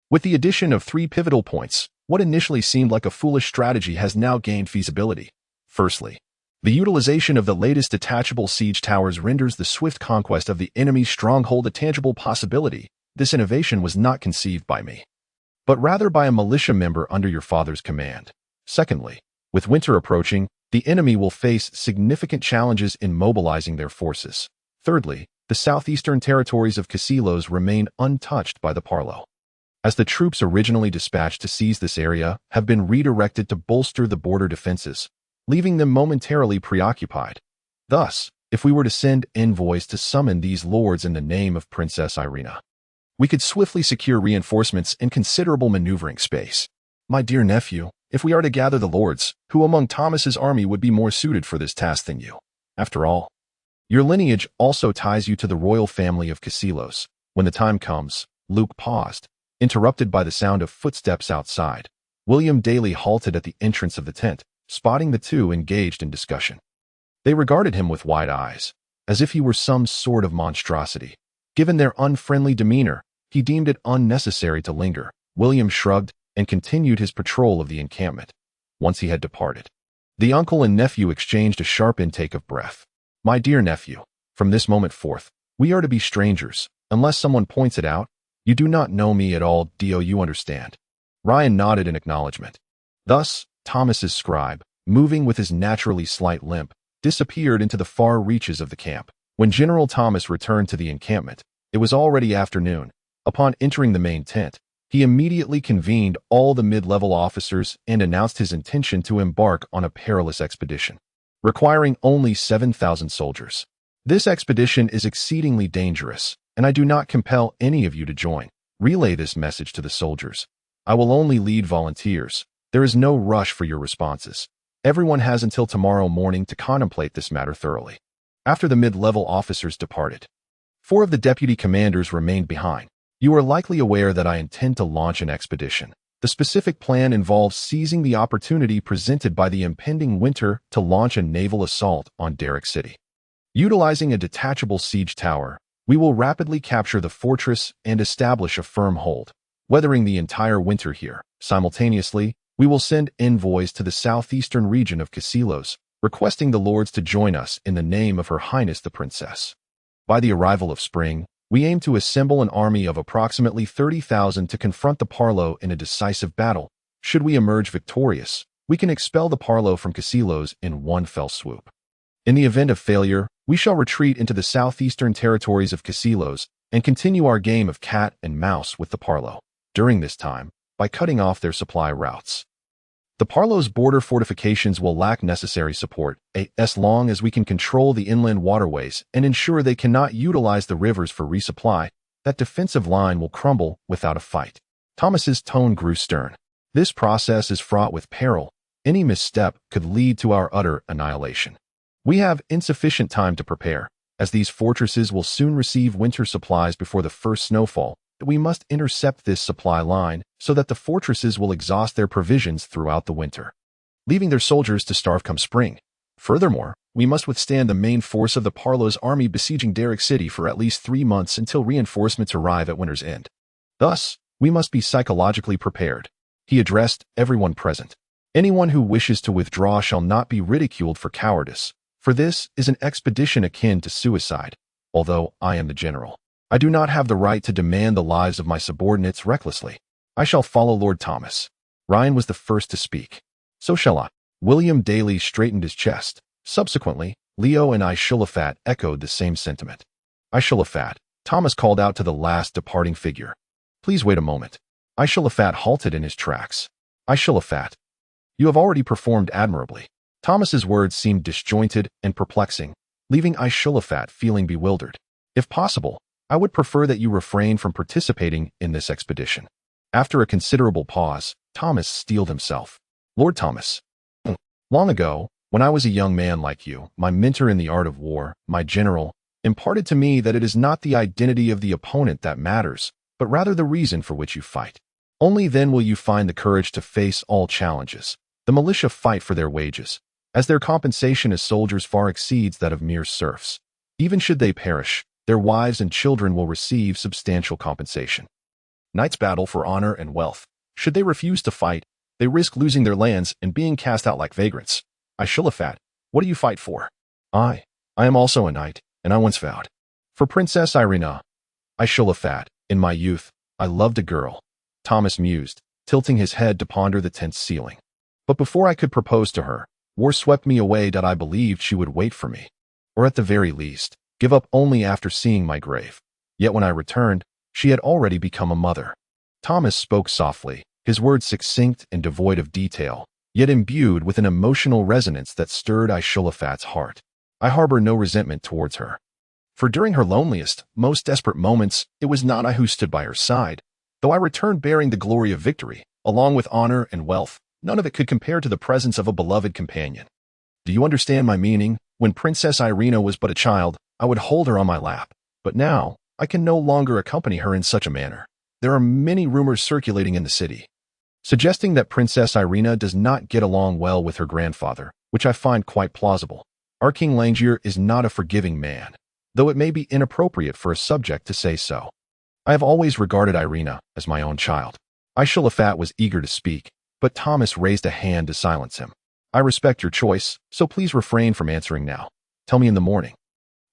with the addition of 3 pivotal points, what initially seemed like a foolish strategy has now gained feasibility. Firstly, the utilization of the latest detachable siege towers renders the swift conquest of the enemy's stronghold a tangible possibility. This innovation was not conceived by me, but rather by a militia member under your father's command. Secondly, with winter approaching, the enemy will face significant challenges in mobilizing their forces. Thirdly, the southeastern territories of Casilos remain untouched by the Parlo, as the troops originally dispatched to seize this area have been redirected to bolster the border defenses, leaving them momentarily preoccupied. Thus, if we were to send envoys to summon these lords in the name of Princess Irina, we could swiftly secure reinforcements and considerable maneuvering space. My dear nephew, if we are to gather the lords, who among Thomas's army would be more suited for this task than you? After all, your lineage also ties you to the royal family of Casilos. When the time comes, Luke paused, interrupted by the sound of footsteps outside. William Daly halted at the entrance of the tent, spotting the two engaged in discussion. They regarded him with wide eyes, as if he were some sort of monstrosity. Given their unfriendly demeanor, he deemed it unnecessary to linger. William shrugged and continued his patrol of the encampment. Once he had departed, the uncle and nephew exchanged a sharp intake of breath. My dear nephew, from this moment forth, we are to be strangers, unless someone points it out. You do not know me at all, do you understand? Ryan nodded in acknowledgement. Thus, Thomas's scribe, moving with his naturally slight limp, disappeared into the far reaches of the camp. When General Thomas returned to the encampment, it was already afternoon. Upon entering the main tent, he immediately convened all the mid-level officers and announced his intention to embark on a perilous expedition, requiring only 7,000 soldiers. This expedition is exceedingly dangerous, and I do not compel any of you to join. Relay this message to the soldiers. I will only lead volunteers. There is no rush for your responses. Everyone has until tomorrow morning to contemplate this matter thoroughly. After the mid-level officers departed, 4 of the deputy commanders remained behind. You are likely aware that I intend to launch an expedition. The specific plan involves seizing the opportunity presented by the impending winter to launch a naval assault on Derek City. Utilizing a detachable siege tower, we will rapidly capture the fortress and establish a firm hold, weathering the entire winter here. Simultaneously, we will send envoys to the southeastern region of Casilos, requesting the lords to join us in the name of Her Highness the Princess. By the arrival of spring, we aim to assemble an army of approximately 30,000 to confront the Parlo in a decisive battle. Should we emerge victorious, we can expel the Parlo from Casilos in one fell swoop. In the event of failure, we shall retreat into the southeastern territories of Casilos and continue our game of cat and mouse with the Parlo. During this time, by cutting off their supply routes. The Parlo's border fortifications will lack necessary support, as long as we can control the inland waterways and ensure they cannot utilize the rivers for resupply. That defensive line will crumble without a fight. Thomas's tone grew stern. This process is fraught with peril. Any misstep could lead to our utter annihilation. We have insufficient time to prepare, as these fortresses will soon receive winter supplies before the first snowfall. We must intercept this supply line so that the fortresses will exhaust their provisions throughout the winter, leaving their soldiers to starve come spring. Furthermore, we must withstand the main force of the Parlo's army besieging Derrick City for at least 3 months until reinforcements arrive at winter's end. Thus, we must be psychologically prepared. He addressed everyone present. Anyone who wishes to withdraw shall not be ridiculed for cowardice, for this is an expedition akin to suicide. Although I am the general, I do not have the right to demand the lives of my subordinates recklessly. I shall follow Lord Thomas. Ryan was the first to speak. So shall I. William Daly straightened his chest. Subsequently, Leo and Ishulafat echoed the same sentiment. Ishulafat, Thomas called out to the last departing figure. Please wait a moment. Ishulafat halted in his tracks. Ishulafat, you have already performed admirably. Thomas's words seemed disjointed and perplexing, leaving Ishulafat feeling bewildered. If possible, I would prefer that you refrain from participating in this expedition. After a considerable pause, Thomas steeled himself. Lord Thomas, long ago, when I was a young man like you, my mentor in the art of war, my general, imparted to me that it is not the identity of the opponent that matters, but rather the reason for which you fight. Only then will you find the courage to face all challenges. The militia fight for their wages, as their compensation as soldiers far exceeds that of mere serfs. Even should they perish, their wives and children will receive substantial compensation. Knights battle for honor and wealth. Should they refuse to fight, they risk losing their lands and being cast out like vagrants. Ishulafat, what do you fight for? I am also a knight, and I once vowed. For Princess Irina. Ishulafat, in my youth, I loved a girl. Thomas mused, tilting his head to ponder the tent's ceiling. But before I could propose to her, war swept me away that I believed she would wait for me. Or at the very least, give up only after seeing my grave. Yet when I returned, she had already become a mother. Thomas spoke softly, his words succinct and devoid of detail, yet imbued with an emotional resonance that stirred Ishulafat's heart. I harbor no resentment towards her. For during her loneliest, most desperate moments, it was not I who stood by her side. Though I returned bearing the glory of victory, along with honor and wealth, none of it could compare to the presence of a beloved companion. Do you understand my meaning? When Princess Irina was but a child, I would hold her on my lap. But now, I can no longer accompany her in such a manner. There are many rumors circulating in the city, suggesting that Princess Irina does not get along well with her grandfather, which I find quite plausible. Our King Langier is not a forgiving man, though it may be inappropriate for a subject to say so. I have always regarded Irina as my own child. Ishulafat was eager to speak, but Thomas raised a hand to silence him. I respect your choice, so please refrain from answering now. Tell me in the morning.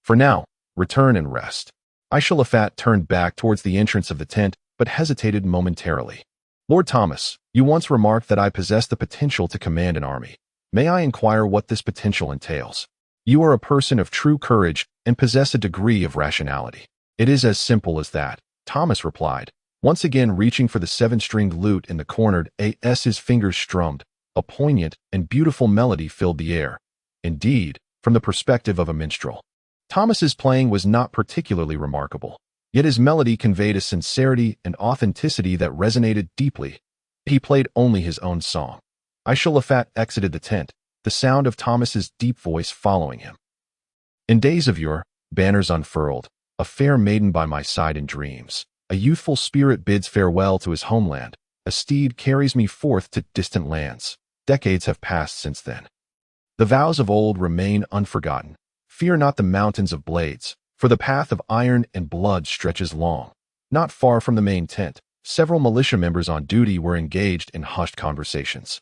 For now, return and rest. Ishulafat turned back towards the entrance of the tent, but hesitated momentarily. Lord Thomas, you once remarked that I possess the potential to command an army. May I inquire what this potential entails? You are a person of true courage and possess a degree of rationality. It is as simple as that, Thomas replied, once again reaching for the 7-stringed lute in the cornered as his fingers strummed. A poignant and beautiful melody filled the air. Indeed, from the perspective of a minstrel, Thomas's playing was not particularly remarkable, yet his melody conveyed a sincerity and authenticity that resonated deeply. He played only his own song. Ishulafat exited the tent, the sound of Thomas's deep voice following him. In days of yore, banners unfurled, a fair maiden by my side in dreams. A youthful spirit bids farewell to his homeland. A steed carries me forth to distant lands. Decades have passed since then. The vows of old remain unforgotten. Fear not the mountains of blades, for the path of iron and blood stretches long. Not far from the main tent, several militia members on duty were engaged in hushed conversations.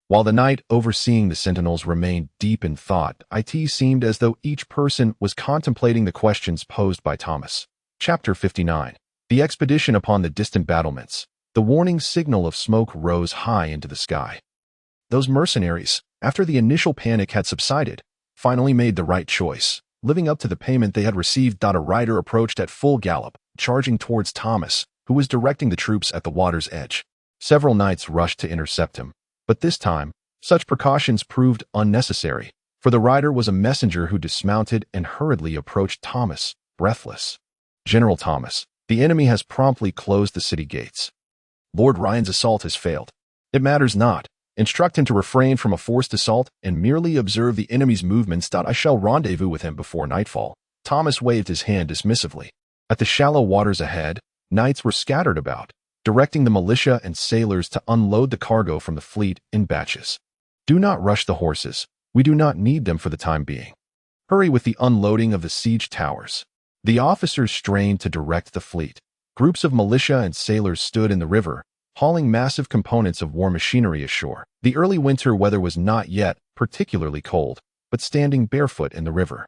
While the knight overseeing the sentinels remained deep in thought, it seemed as though each person was contemplating the questions posed by Thomas. Chapter 59. The expedition upon the distant battlements. The warning signal of smoke rose high into the sky. Those mercenaries, after the initial panic had subsided, finally made the right choice. Living up to the payment they had received, a rider approached at full gallop, charging towards Thomas, who was directing the troops at the water's edge. Several knights rushed to intercept him, but this time, such precautions proved unnecessary, for the rider was a messenger who dismounted and hurriedly approached Thomas, breathless. "General Thomas, the enemy has promptly closed the city gates. Lord Ryan's assault has failed. It matters not. Instruct him to refrain from a forced assault and merely observe the enemy's movements. I shall rendezvous with him before nightfall." Thomas waved his hand dismissively. At the shallow waters ahead, knights were scattered about, directing the militia and sailors to unload the cargo from the fleet in batches. "Do not rush the horses. We do not need them for the time being. Hurry with the unloading of the siege towers." The officers strained to direct the fleet. Groups of militia and sailors stood in the river, hauling massive components of war machinery ashore. The early winter weather was not yet particularly cold, but standing barefoot in the river,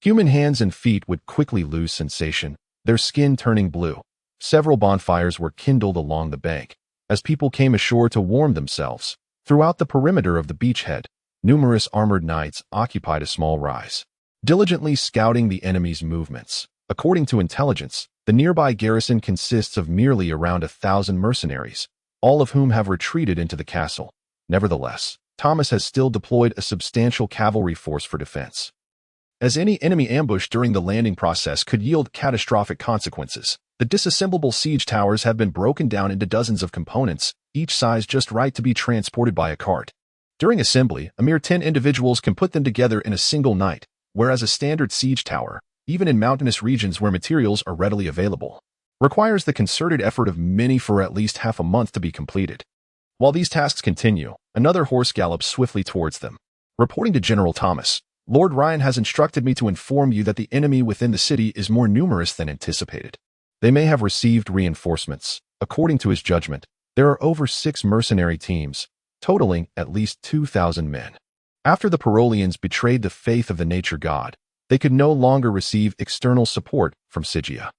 human hands and feet would quickly lose sensation, their skin turning blue. Several bonfires were kindled along the bank, as people came ashore to warm themselves. Throughout the perimeter of the beachhead, numerous armored knights occupied a small rise, diligently scouting the enemy's movements. According to intelligence, the nearby garrison consists of merely around 1,000 mercenaries, all of whom have retreated into the castle. Nevertheless, Thomas has still deployed a substantial cavalry force for defense, as any enemy ambush during the landing process could yield catastrophic consequences. The disassemblable siege towers have been broken down into dozens of components, each size just right to be transported by a cart. During assembly, a mere 10 individuals can put them together in a single night, whereas a standard siege tower, even in mountainous regions where materials are readily available, requires the concerted effort of many for at least half a month to be completed. While these tasks continue, another horse gallops swiftly towards them. Reporting to General Thomas, "Lord Ryan has instructed me to inform you that the enemy within the city is more numerous than anticipated. They may have received reinforcements. According to his judgment, there are over 6 mercenary teams, totaling at least 2,000 men." After the Parolians betrayed the faith of the nature god, they could no longer receive external support from Sigia.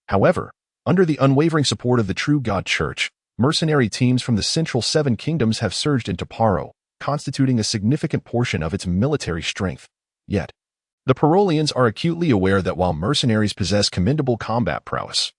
However, under the unwavering support of the true God Church, mercenary teams from the central 7 kingdoms have surged into Paro, constituting a significant portion of its military strength. Yet, the Parolians are acutely aware that while mercenaries possess commendable combat prowess,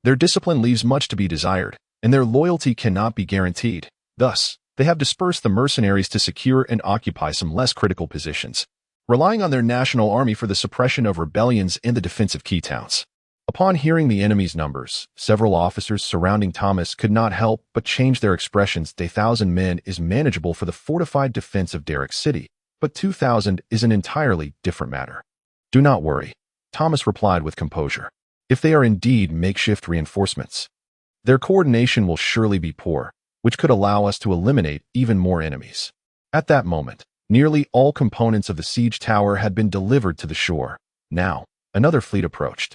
their discipline leaves much to be desired, and their loyalty cannot be guaranteed. Thus, they have dispersed the mercenaries to secure and occupy some less critical positions, relying on their national army for the suppression of rebellions and the defense of key towns. Upon hearing the enemy's numbers, several officers surrounding Thomas could not help but change their expressions. 1,000 men is manageable for the fortified defense of Derrick City, but 2,000 is an entirely different matter. "Do not worry," Thomas replied with composure. "If they are indeed makeshift reinforcements, their coordination will surely be poor, which could allow us to eliminate even more enemies." At that moment, nearly all components of the siege tower had been delivered to the shore. Now, another fleet approached,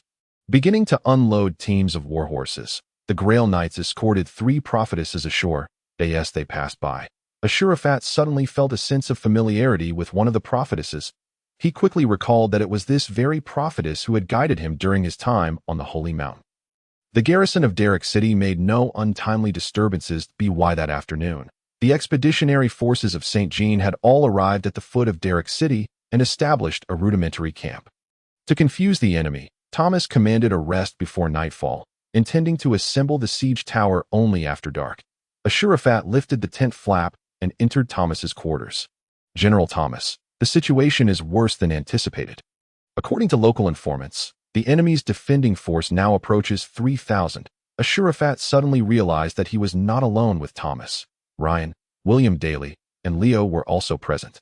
beginning to unload teams of war horses. The Grail Knights escorted 3 prophetesses ashore. As they passed by, Ashru Lathe suddenly felt a sense of familiarity with one of the prophetesses. He quickly recalled that it was this very prophetess who had guided him during his time on the Holy Mountain. The garrison of Derrick City made no untimely disturbances that afternoon. The expeditionary forces of St. Jean had all arrived at the foot of Derrick City and established a rudimentary camp. To confuse the enemy, Thomas commanded a rest before nightfall, intending to assemble the siege tower only after dark. Ashru Lathe lifted the tent flap and entered Thomas's quarters. "General Thomas, the situation is worse than anticipated. According to local informants, the enemy's defending force now approaches 3,000. Ashru Lathe suddenly realized that he was not alone with Thomas. Ryan, William Daly, and Leo were also present.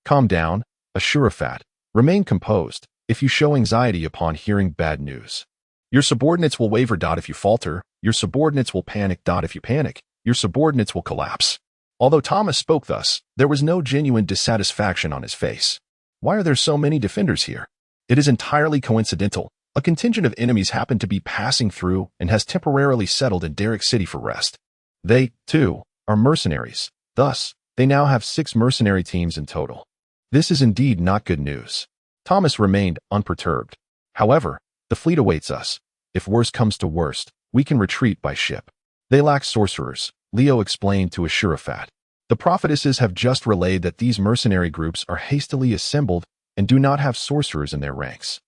"Calm down, Ashru Lathe. Remain composed. If you show anxiety upon hearing bad news, your subordinates will waver. If you falter, your subordinates will panic. If you panic, your subordinates will collapse." Although Thomas spoke thus, there was no genuine dissatisfaction on his face. "Why are there so many defenders here?" "It is entirely coincidental. A contingent of enemies happened to be passing through and has temporarily settled in Derrick City for rest. They, too, are mercenaries. Thus, they now have 6 mercenary teams in total. This is indeed not good news." Thomas remained unperturbed. "However, the fleet awaits us. If worse comes to worst, we can retreat by ship." "They lack sorcerers," Leo explained to Ashru Lathe. "The prophetesses have just relayed that these mercenary groups are hastily assembled and do not have sorcerers in their ranks.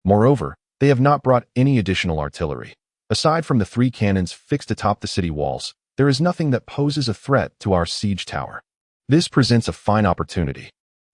Moreover, they have not brought any additional artillery. Aside from the 3 cannons fixed atop the city walls, there is nothing that poses a threat to our siege tower. This presents a fine opportunity.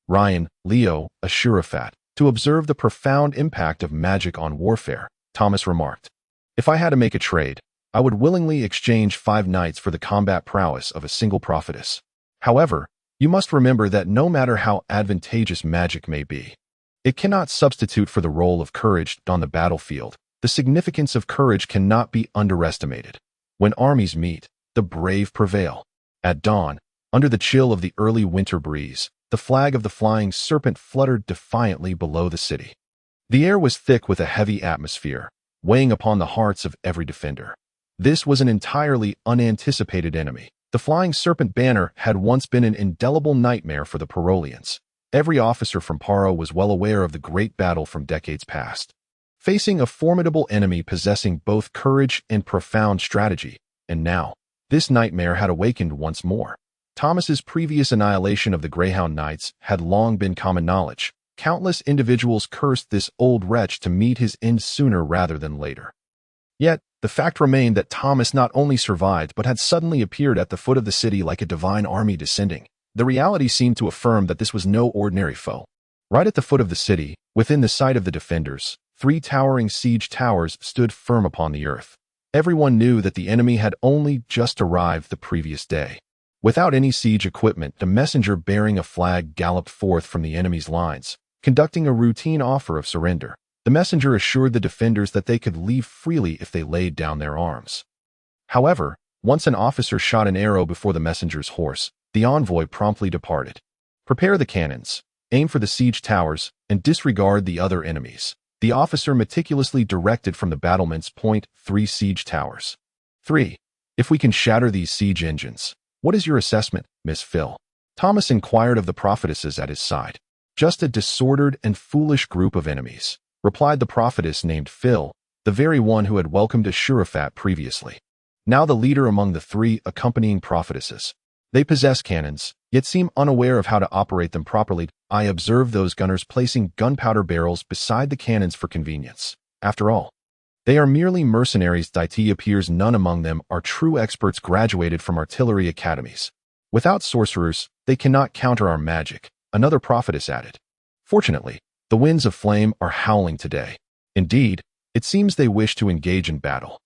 Ryan, Leo, Ashru Lathe, to observe the profound impact of magic on warfare, Thomas remarked. If I had to make a trade, I would willingly exchange 5 knights for the combat prowess of a single prophetess. However, you must remember that no matter how advantageous magic may be, it cannot substitute for the role of courage on the battlefield. The significance of courage cannot be underestimated. When armies meet, the brave prevail. At dawn, under the chill of the early winter breeze, the flag of the flying serpent fluttered defiantly below the city. The air was thick with a heavy atmosphere, weighing upon the hearts of every defender. This was an entirely unanticipated enemy. The flying serpent banner had once been an indelible nightmare for the Parolians. Every officer from Paro was well aware of the great battle from decades past. Facing a formidable enemy possessing both courage and profound strategy, and now, this nightmare had awakened once more. Thomas's previous annihilation of the Greyhound Knights had long been common knowledge. Countless individuals cursed this old wretch to meet his end sooner rather than later. Yet, the fact remained that Thomas not only survived but had suddenly appeared at the foot of the city like a divine army descending. The reality seemed to affirm that this was no ordinary foe. Right at the foot of the city, within the sight of the defenders, 3 towering siege towers stood firm upon the earth. Everyone knew that the enemy had only just arrived the previous day. Without any siege equipment, the messenger bearing a flag galloped forth from the enemy's lines, conducting a routine offer of surrender. The messenger assured the defenders that they could leave freely if they laid down their arms. However, once an officer shot an arrow before the messenger's horse, the envoy promptly departed. Prepare the cannons, aim for the siege towers, and disregard the other enemies. The officer meticulously directed from the battlements point 3 siege towers. 3. If we can shatter these siege engines, what is your assessment, Miss Phil? Thomas inquired of the prophetesses at his side. Just a disordered and foolish group of enemies, replied the prophetess named Phil, the very one who had welcomed Ashru Lathe previously. Now the leader among the 3 accompanying prophetesses. They possess cannons, yet seem unaware of how to operate them properly. I observed those gunners placing gunpowder barrels beside the cannons for convenience. After all, they are merely mercenaries. It appears none among them are true experts graduated from artillery academies. Without sorcerers, they cannot counter our magic, another prophetess added. Fortunately, the winds of flame are howling today. Indeed, it seems they wish to engage in battle.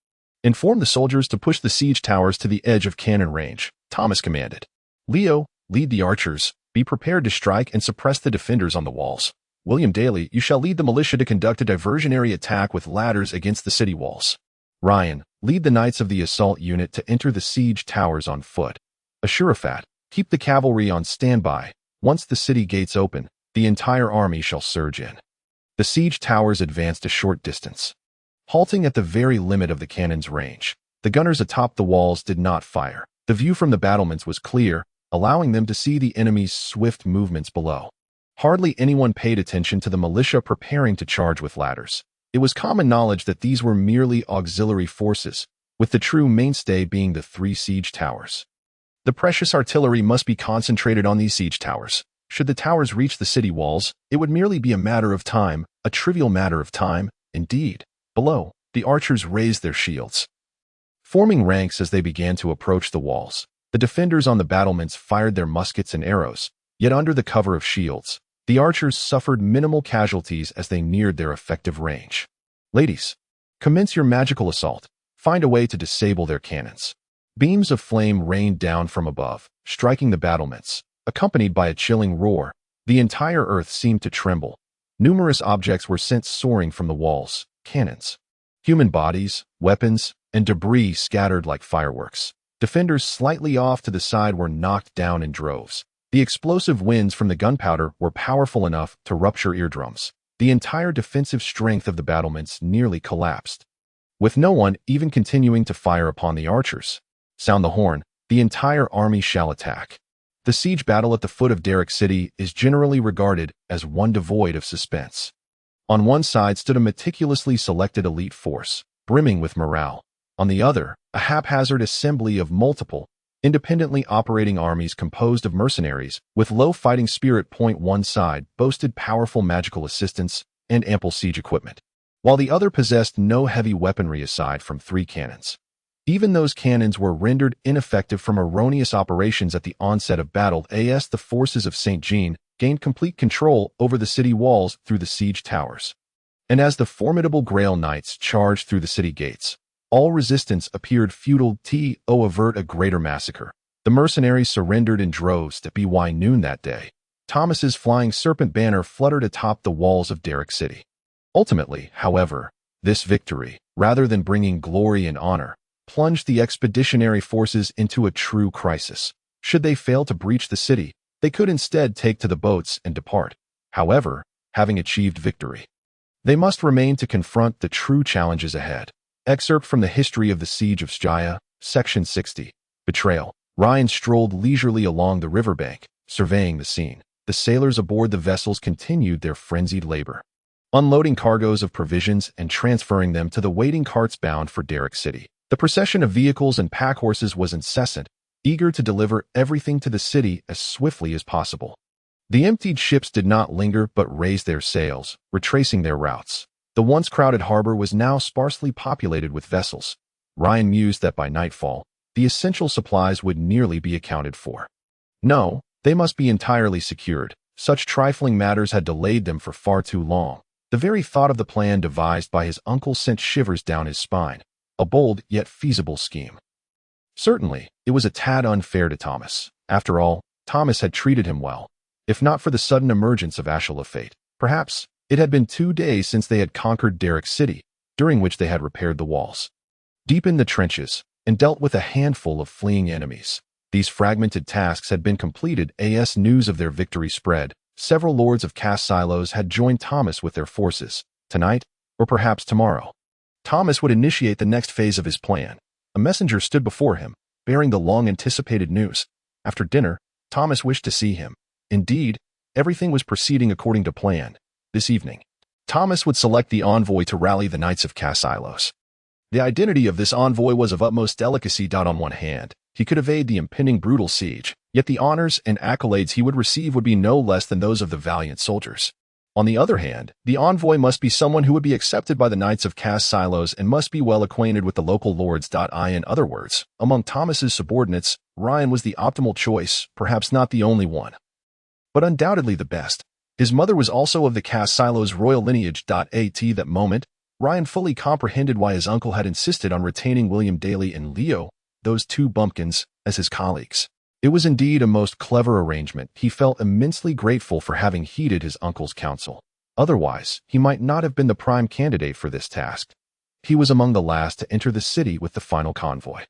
Inform the soldiers to push the siege towers to the edge of cannon range, Thomas commanded. Leo, lead the archers. Be prepared to strike and suppress the defenders on the walls. William Daly, you shall lead the militia to conduct a diversionary attack with ladders against the city walls. Ryan, lead the knights of the assault unit to enter the siege towers on foot. Ashru Lathe, keep the cavalry on standby. Once the city gates open, the entire army shall surge in. The siege towers advanced a short distance. Halting at the very limit of the cannon's range, the gunners atop the walls did not fire. The view from the battlements was clear, allowing them to see the enemy's swift movements below. Hardly anyone paid attention to the militia preparing to charge with ladders. It was common knowledge that these were merely auxiliary forces, with the true mainstay being the 3 siege towers. The precious artillery must be concentrated on these siege towers. Should the towers reach the city walls, it would merely be a matter of time, a trivial matter of time, indeed. Below, the archers raised their shields, forming ranks as they began to approach the walls. The defenders on the battlements fired their muskets and arrows, yet under the cover of shields, the archers suffered minimal casualties as they neared their effective range. Ladies, commence your magical assault. Find a way to disable their cannons. Beams of flame rained down from above, striking the battlements. Accompanied by a chilling roar, the entire earth seemed to tremble. Numerous objects were sent soaring from the walls, cannons, human bodies, weapons, and debris scattered like fireworks. Defenders slightly off to the side were knocked down in droves. The explosive winds from the gunpowder were powerful enough to rupture eardrums. The entire defensive strength of the battlements nearly collapsed, with no one even continuing to fire upon the archers. Sound the horn, the entire army shall attack. The siege battle at the foot of Derrick City is generally regarded as one devoid of suspense. On one side stood a meticulously selected elite force, brimming with morale. On the other, a haphazard assembly of multiple, Independently operating armies composed of mercenaries, with low fighting spirit. One side boasted powerful magical assistance and ample siege equipment, while the other possessed no heavy weaponry aside from 3 cannons. Even those cannons were rendered ineffective from erroneous operations at the onset of battle. As the forces of St. Jean gained complete control over the city walls through the siege towers, and as the formidable Grail Knights charged through the city gates, all resistance appeared futile. To avert a greater massacre, the mercenaries surrendered in droves at by noon that day. Thomas's flying serpent banner fluttered atop the walls of Derrick City. Ultimately, however, this victory, rather than bringing glory and honor, plunged the expeditionary forces into a true crisis. Should they fail to breach the city, they could instead take to the boats and depart. However, having achieved victory, they must remain to confront the true challenges ahead. Excerpt from the History of the Siege of Skya, Section 60. Betrayal. Ryan strolled leisurely along the riverbank, surveying the scene. The sailors aboard the vessels continued their frenzied labor, unloading cargoes of provisions and transferring them to the waiting carts bound for Derrick City. The procession of vehicles and pack horses was incessant, eager to deliver everything to the city as swiftly as possible. The emptied ships did not linger but raised their sails, retracing their routes. The once crowded harbor was now sparsely populated with vessels. Ryan mused that by nightfall, the essential supplies would nearly be accounted for. No, they must be entirely secured. Such trifling matters had delayed them for far too long. The very thought of the plan devised by his uncle sent shivers down his spine. A bold yet feasible scheme. Certainly, it was a tad unfair to Thomas. After all, Thomas had treated him well. If not for the sudden emergence of Ashru Lathe, perhaps it had been 2 days since they had conquered Derrick City, during which they had repaired the walls, deepened the trenches, and dealt with a handful of fleeing enemies. These fragmented tasks had been completed as news of their victory spread. Several lords of Cass Silos had joined Thomas with their forces. Tonight, or perhaps tomorrow, Thomas would initiate the next phase of his plan. A messenger stood before him, bearing the long-anticipated news. After dinner, Thomas wished to see him. Indeed, everything was proceeding according to plan. This evening, Thomas would select the envoy to rally the Knights of Cass Silos. The identity of this envoy was of utmost delicacy. On one hand, he could evade the impending brutal siege, yet the honors and accolades he would receive would be no less than those of the valiant soldiers. On the other hand, the envoy must be someone who would be accepted by the Knights of Cass Silos and must be well acquainted with the local lords. In other words, among Thomas's subordinates, Ryan was the optimal choice, perhaps not the only one, but undoubtedly the best. His mother was also of the Cass Silos royal lineage. At that moment, Ryan fully comprehended why his uncle had insisted on retaining William Daly and Leo, those 2 bumpkins, as his colleagues. It was indeed a most clever arrangement. He felt immensely grateful for having heeded his uncle's counsel. Otherwise, he might not have been the prime candidate for this task. He was among the last to enter the city with the final convoy.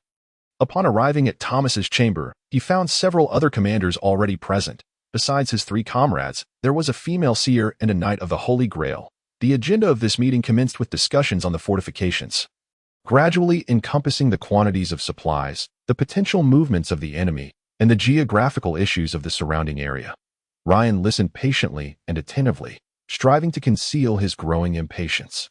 Upon arriving at Thomas's chamber, he found several other commanders already present. Besides his 3 comrades, there was a female seer and a knight of the Holy Grail. The agenda of this meeting commenced with discussions on the fortifications, gradually encompassing the quantities of supplies, the potential movements of the enemy, and the geographical issues of the surrounding area. Ryan listened patiently and attentively, striving to conceal his growing impatience.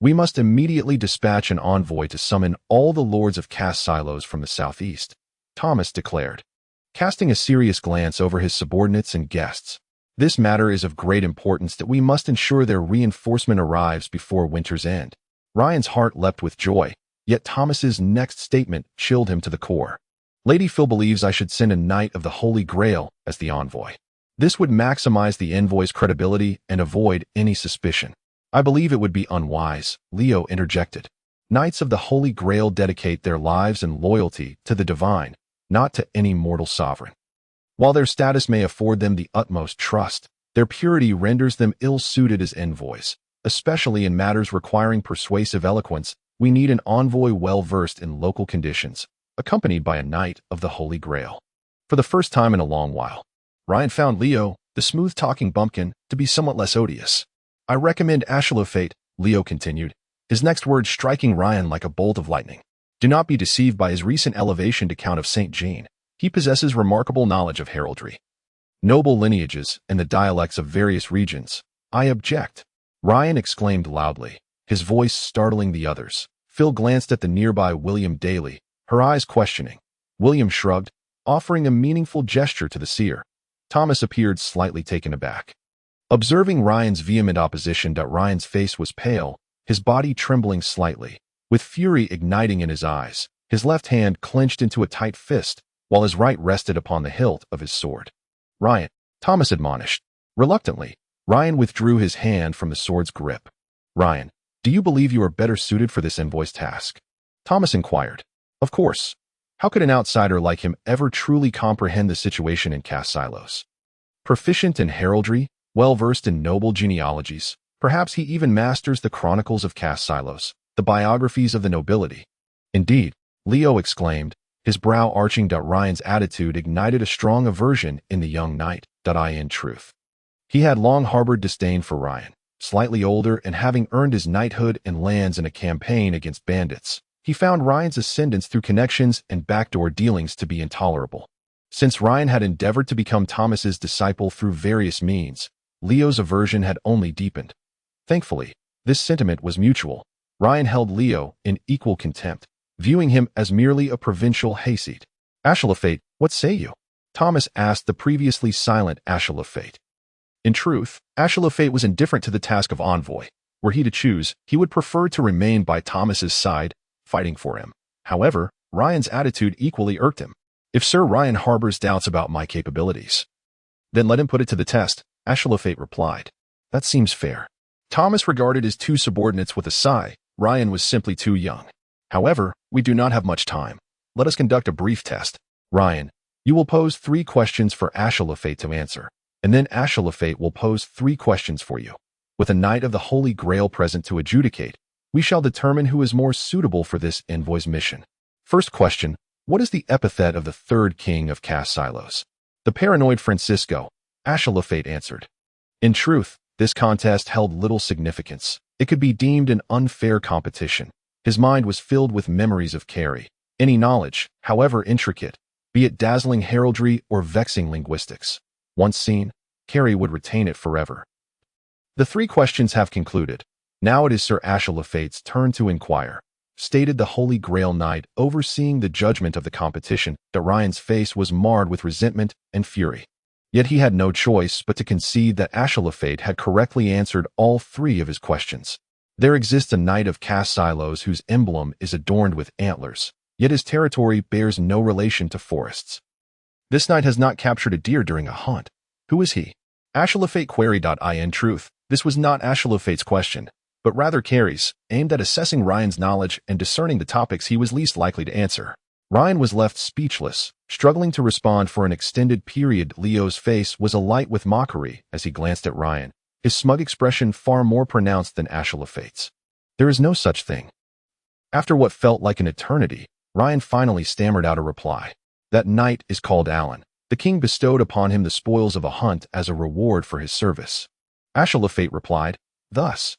We must immediately dispatch an envoy to summon all the lords of Cass Silos from the southeast, Thomas declared, casting a serious glance over his subordinates and guests. This matter is of great importance that we must ensure their reinforcement arrives before winter's end. Ryan's heart leapt with joy, yet Thomas's next statement chilled him to the core. Lady Phil believes I should send a Knight of the Holy Grail as the envoy. This would maximize the envoy's credibility and avoid any suspicion. I believe it would be unwise, Leo interjected. Knights of the Holy Grail dedicate their lives and loyalty to the divine, not to any mortal sovereign. While their status may afford them the utmost trust, their purity renders them ill-suited as envoys. Especially in matters requiring persuasive eloquence, we need an envoy well-versed in local conditions, accompanied by a Knight of the Holy Grail. For the first time in a long while, Ryan found Leo, the smooth-talking bumpkin, to be somewhat less odious. I recommend Ashru Lathe, Leo continued, his next words striking Ryan like a bolt of lightning. Do not be deceived by his recent elevation to Count of St. Jean. He possesses remarkable knowledge of heraldry, noble lineages, and the dialects of various regions. I object, Ryan exclaimed loudly, his voice startling the others. Phil glanced at the nearby William Daly, her eyes questioning. William shrugged, offering a meaningful gesture to the seer. Thomas appeared slightly taken aback. Observing Ryan's vehement opposition, Ryan's face was pale, his body trembling slightly, with fury igniting in his eyes. His left hand clenched into a tight fist, while his right rested upon the hilt of his sword. "Ryan," Thomas admonished. Reluctantly, Ryan withdrew his hand from the sword's grip. "Ryan, do you believe you are better suited for this envoy's task?" Thomas inquired. Of course. How could an outsider like him ever truly comprehend the situation in caste silos? Proficient in heraldry, well-versed in noble genealogies, perhaps he even masters the chronicles of caste silos, the biographies of the nobility. "Indeed," Leo exclaimed, his brow arching. Ryan's attitude ignited a strong aversion in the young knight. In truth, he had long harbored disdain for Ryan. Slightly older and having earned his knighthood and lands in a campaign against bandits, he found Ryan's ascendance through connections and backdoor dealings to be intolerable. Since Ryan had endeavored to become Thomas's disciple through various means, Leo's aversion had only deepened. Thankfully, this sentiment was mutual. Ryan held Leo in equal contempt, viewing him as merely a provincial hayseed. "Ashru Lathe, what say you?" Thomas asked the previously silent Ashru Lathe. In truth, Ashru Lathe was indifferent to the task of envoy. Were he to choose, he would prefer to remain by Thomas's side, fighting for him. However, Ryan's attitude equally irked him. "If Sir Ryan harbors doubts about my capabilities, then let him put it to the test," Ashru Lathe replied. "That seems fair." Thomas regarded his two subordinates with a sigh. Ryan was simply too young. "However, we do not have much time. Let us conduct a brief test. Ryan, you will pose 3 questions for Ashru Lathe to answer, and then Ashru Lathe will pose 3 questions for you. With a Knight of the Holy Grail present to adjudicate, we shall determine who is more suitable for this envoy's mission. First question, what is the epithet of the third king of caste silos?" "The paranoid Francisco," Ashru Lathe answered. In truth, this contest held little significance. It could be deemed an unfair competition. His mind was filled with memories of Carrie. Any knowledge, however intricate, be it dazzling heraldry or vexing linguistics, once seen, Carrie would retain it forever. The 3 questions have concluded. Now it is Sir Ashru Lathe's turn to inquire, stated the Holy Grail Knight overseeing the judgment of the competition. Ryan's face was marred with resentment and fury. Yet he had no choice but to concede that Ashru Lathe had correctly answered all 3 of his questions. There exists a knight of caste silos whose emblem is adorned with antlers, yet his territory bears no relation to forests. This knight has not captured a deer during a hunt. Who is he? Ashru Lathe queried. In truth, this was not Ashru Lathe's question, but rather Carrie's, aimed at assessing Ryan's knowledge and discerning the topics he was least likely to answer. Ryan was left speechless, struggling to respond for an extended period. Leo's face was alight with mockery as he glanced at Ryan, his smug expression far more pronounced than Ashru Lathe's. "There is no such thing." After what felt like an eternity, Ryan finally stammered out a reply. "That knight is called Alan. The king bestowed upon him the spoils of a hunt as a reward for his service." Ashru Lathe replied, "Thus,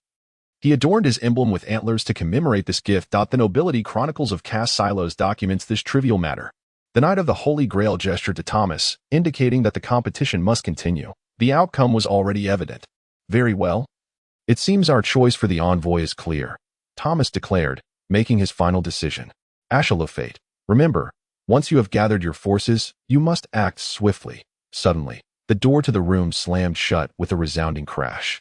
he adorned his emblem with antlers to commemorate this gift. The Nobility Chronicles of Caste Silos documents this trivial matter." The Knight of the Holy Grail gestured to Thomas, indicating that the competition must continue. The outcome was already evident. "Very well. It seems our choice for the envoy is clear," Thomas declared, making his final decision. "Ashru Lathe, remember, once you have gathered your forces, you must act swiftly." Suddenly, the door to the room slammed shut with a resounding crash.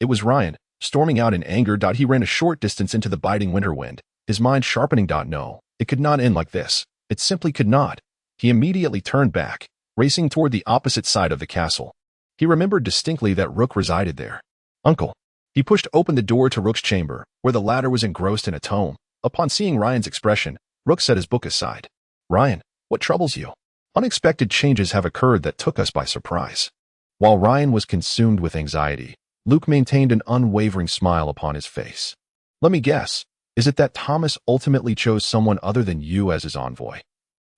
It was Ryan, storming out in anger. He ran a short distance into the biting winter wind, his mind sharpening. No, it could not end like this. It simply could not. He immediately turned back, racing toward the opposite side of the castle. He remembered distinctly that Rook resided there. "Uncle." He pushed open the door to Rook's chamber, where the latter was engrossed in a tome. Upon seeing Ryan's expression, Rook set his book aside. "Ryan, what troubles you?" "Unexpected changes have occurred that took us by surprise." While Ryan was consumed with anxiety, Luke maintained an unwavering smile upon his face. "Let me guess. Is it that Thomas ultimately chose someone other than you as his envoy?"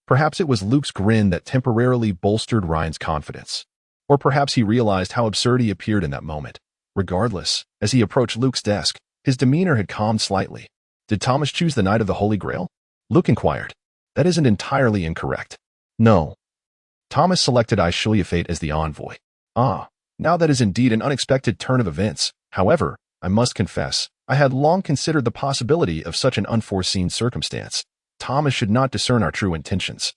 Perhaps it was Luke's grin that temporarily bolstered Ryan's confidence. Or perhaps he realized how absurd he appeared in that moment. Regardless, as he approached Luke's desk, his demeanor had calmed slightly. "Did Thomas choose the Knight of the Holy Grail?" Luke inquired. "That isn't entirely incorrect." "No. Thomas selected Ashru Lathe as the envoy." "Ah, now that is indeed an unexpected turn of events. However, I must confess, I had long considered the possibility of such an unforeseen circumstance. Thomas should not discern our true intentions."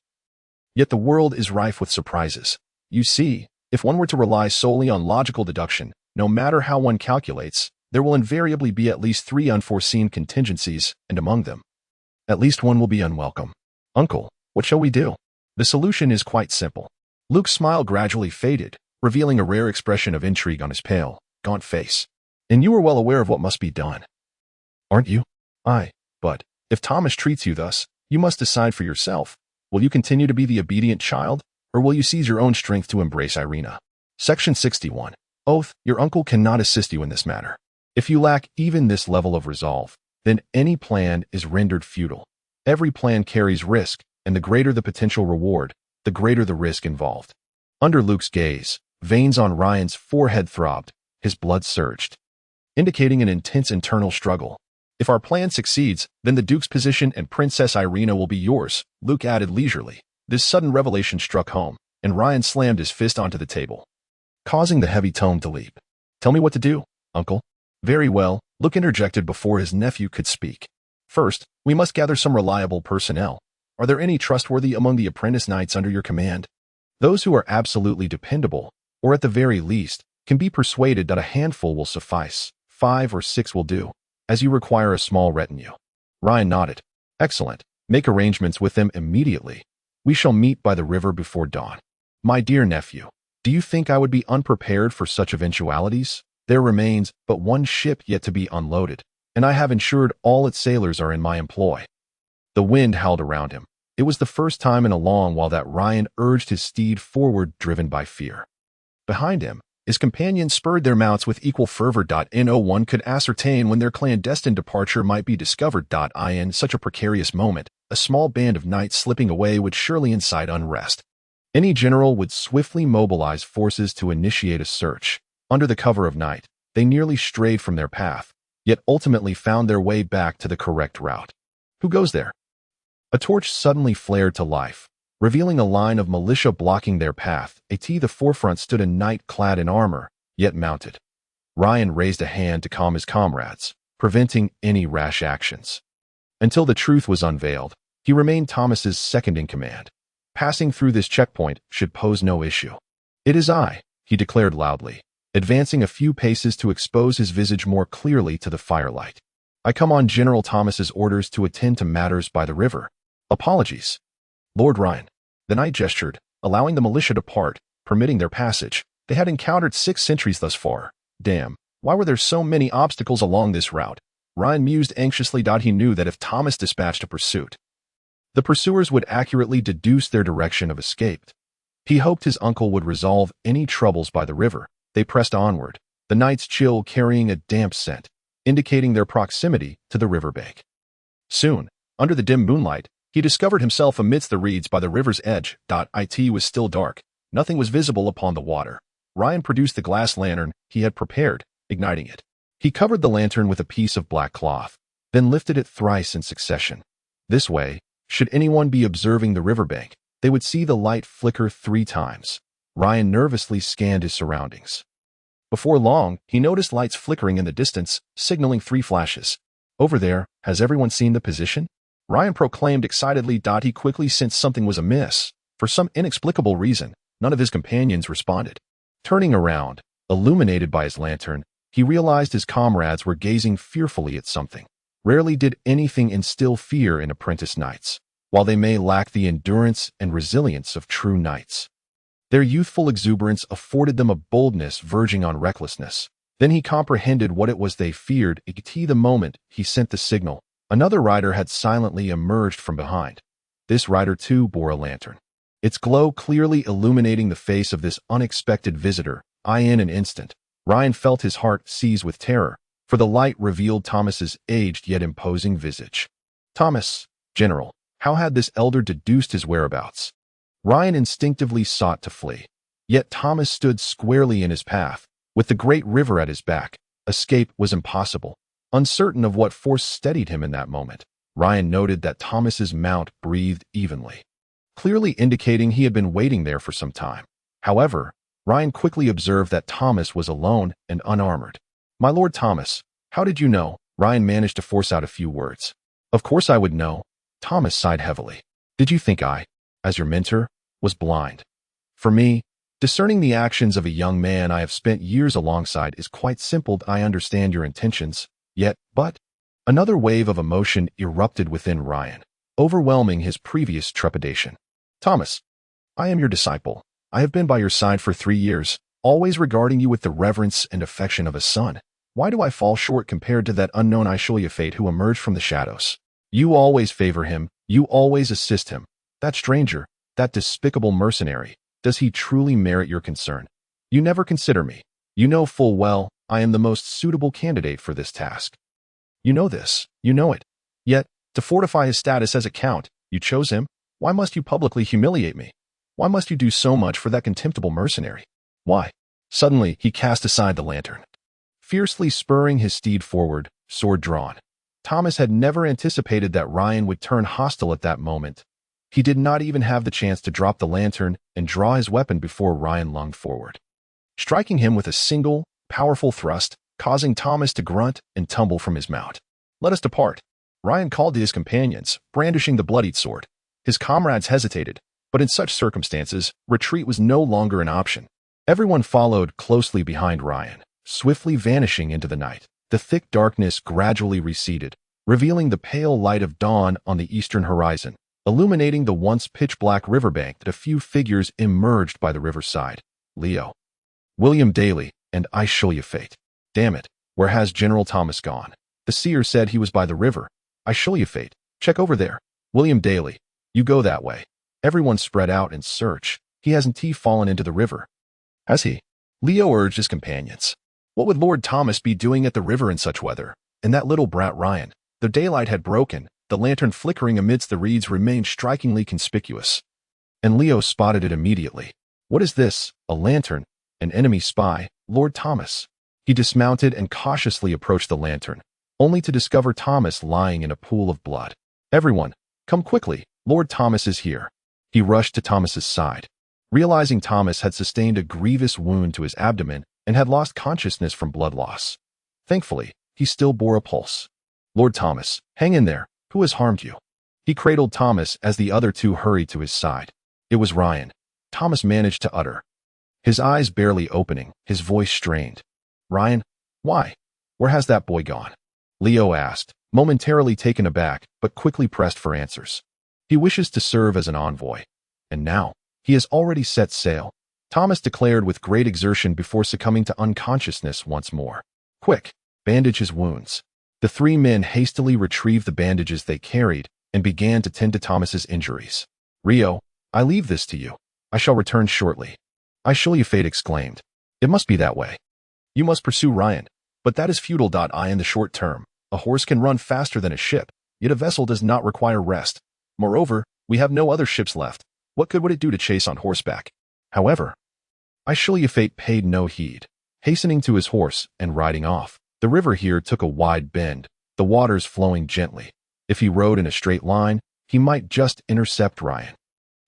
Yet the world is rife with surprises. You see, if one were to rely solely on logical deduction, no matter how one calculates, there will invariably be at least 3 unforeseen contingencies, and among them, at least one will be unwelcome. Uncle, what shall we do? The solution is quite simple. Luke's smile gradually faded, revealing a rare expression of intrigue on his pale, gaunt face. And you are well aware of what must be done, aren't you? Aye, but if Thomas treats you thus, you must decide for yourself. Will you continue to be the obedient child, or will you seize your own strength to embrace Irina? Section 61. Oath, your uncle cannot assist you in this matter. If you lack even this level of resolve, then any plan is rendered futile. Every plan carries risk, and the greater the potential reward, the greater the risk involved. Under Luke's gaze, veins on Ryan's forehead throbbed, his blood surged, indicating an intense internal struggle. If our plan succeeds, then the Duke's position and Princess Irina will be yours, Luke added leisurely. This sudden revelation struck home, and Ryan slammed his fist onto the table, causing the heavy tone to leap. Tell me what to do, uncle. Very well, Luke interjected before his nephew could speak. First, we must gather some reliable personnel. Are there any trustworthy among the apprentice knights under your command? Those who are absolutely dependable, or at the very least, can be persuaded that a handful will suffice. 5 or 6 will do, as you require a small retinue. Ryan nodded. Excellent. Make arrangements with them immediately. We shall meet by the river before dawn. My dear nephew, do you think I would be unprepared for such eventualities? There remains but one ship yet to be unloaded, and I have ensured all its sailors are in my employ. The wind howled around him. It was the first time in a long while that Ryan urged his steed forward, driven by fear. Behind him, his companions spurred their mounts with equal fervor. No one could ascertain when their clandestine departure might be discovered. In such a precarious moment, a small band of knights slipping away would surely incite unrest. Any general would swiftly mobilize forces to initiate a search. Under the cover of night, they nearly strayed from their path, yet ultimately found their way back to the correct route. Who goes there? A torch suddenly flared to life, revealing a line of militia blocking their path. At the forefront stood a knight clad in armor, yet mounted. Ryan raised a hand to calm his comrades, preventing any rash actions. Until the truth was unveiled, he remained Thomas's second in command. Passing through this checkpoint should pose no issue. It is I, he declared loudly, advancing a few paces to expose his visage more clearly to the firelight. I come on General Thomas's orders to attend to matters by the river. Apologies, Lord Ryan. The knight gestured, allowing the militia to part, permitting their passage. They had encountered 6 sentries thus far. Damn, why were there so many obstacles along this route? Ryan mused anxiously. He knew that if Thomas dispatched a pursuit, the pursuers would accurately deduce their direction of escape. He hoped his uncle would resolve any troubles by the river. They pressed onward, the knights chill carrying a damp scent, indicating their proximity to the riverbank. Soon, under the dim moonlight, he discovered himself amidst the reeds by the river's edge. It was still dark. Nothing was visible upon the water. Ryan produced the glass lantern he had prepared, igniting it. He covered the lantern with a piece of black cloth, then lifted it thrice in succession. This way, should anyone be observing the riverbank, they would see the light flicker 3 times. Ryan nervously scanned his surroundings. Before long, he noticed lights flickering in the distance, signaling 3 flashes. Over there, has everyone seen the position? Ryan proclaimed excitedly. He quickly sensed something was amiss. For some inexplicable reason, none of his companions responded. Turning around, illuminated by his lantern, he realized his comrades were gazing fearfully at something. Rarely did anything instill fear in apprentice knights, while they may lack the endurance and resilience of true knights. Their youthful exuberance afforded them a boldness verging on recklessness. Then he comprehended what it was they feared. The moment he sent the signal, another rider had silently emerged from behind. This rider too bore a lantern, its glow clearly illuminating the face of this unexpected visitor. In an instant, Ryan felt his heart seize with terror, for the light revealed Thomas's aged yet imposing visage. Thomas, General, how had this elder deduced his whereabouts? Ryan instinctively sought to flee, yet Thomas stood squarely in his path. With the great river at his back, escape was impossible. Uncertain of what force steadied him in that moment, Ryan noted that Thomas's mount breathed evenly, clearly indicating he had been waiting there for some time. However, Ryan quickly observed that Thomas was alone and unarmored. My Lord Thomas, how did you know? Ryan managed to force out a few words. Of course I would know. Thomas sighed heavily. Did you think I, as your mentor, was blind. For me, discerning the actions of a young man I have spent years alongside is quite simple. I understand your intentions, but another wave of emotion erupted within Ryan, overwhelming his previous trepidation. Thomas, I am your disciple. I have been by your side for 3 years, always regarding you with the reverence and affection of a son. Why do I fall short compared to that unknown Ashru Lathe who emerged from the shadows? You always favor him, you always assist him. That stranger, that despicable mercenary, does he truly merit your concern? You never consider me. You know full well I am the most suitable candidate for this task. You know this, you know it. Yet, to fortify his status as a count, you chose him? Why must you publicly humiliate me? Why must you do so much for that contemptible mercenary? Why? Suddenly, he cast aside the lantern, fiercely spurring his steed forward, sword drawn. Thomas had never anticipated that Ryan would turn hostile at that moment. He did not even have the chance to drop the lantern and draw his weapon before Ryan lunged forward, striking him with a single, powerful thrust, causing Thomas to grunt and tumble from his mount. Let us depart, Ryan called to his companions, brandishing the bloodied sword. His comrades hesitated, but in such circumstances, retreat was no longer an option. Everyone followed closely behind Ryan, swiftly vanishing into the night. The thick darkness gradually receded, revealing the pale light of dawn on the eastern horizon, illuminating the once pitch-black riverbank that a few figures emerged by the riverside. Leo, William Daly, and Ashru Lathe. Damn it, where has General Thomas gone? The seer said he was by the river. Ashru Lathe, check over there. William Daly, you go that way. Everyone spread out and search. He hasn't fallen into the river, has he? Leo urged his companions. What would Lord Thomas be doing at the river in such weather? And that little brat Ryan. The daylight had broken. The lantern flickering amidst the reeds remained strikingly conspicuous. And Leo spotted it immediately. What is this? A lantern? An enemy spy? Lord Thomas. He dismounted and cautiously approached the lantern, only to discover Thomas lying in a pool of blood. Everyone, come quickly. Lord Thomas is here. He rushed to Thomas's side. Realizing Thomas had sustained a grievous wound to his abdomen and had lost consciousness from blood loss. Thankfully, he still bore a pulse. Lord Thomas, hang in there. Who has harmed you? He cradled Thomas as the other two hurried to his side. It was Ryan. Thomas managed to utter, his eyes barely opening, his voice strained. Ryan, why? Where has that boy gone? Leo asked, momentarily taken aback, but quickly pressed for answers. He wishes to serve as an envoy. And now, he has already set sail, Thomas declared with great exertion before succumbing to unconsciousness once more. Quick, bandage his wounds. The 3 men hastily retrieved the bandages they carried and began to tend to Thomas's injuries. Rio, I leave this to you. I shall return shortly. Ashru Lathe exclaimed. It must be that way. You must pursue Ryan, but that is futile. In the short term, a horse can run faster than a ship, yet a vessel does not require rest. Moreover, we have no other ships left. What good would it do to chase on horseback? However, Ashru Lathe paid no heed, hastening to his horse and riding off. The river here took a wide bend, the waters flowing gently. If he rode in a straight line, he might just intercept Ryan.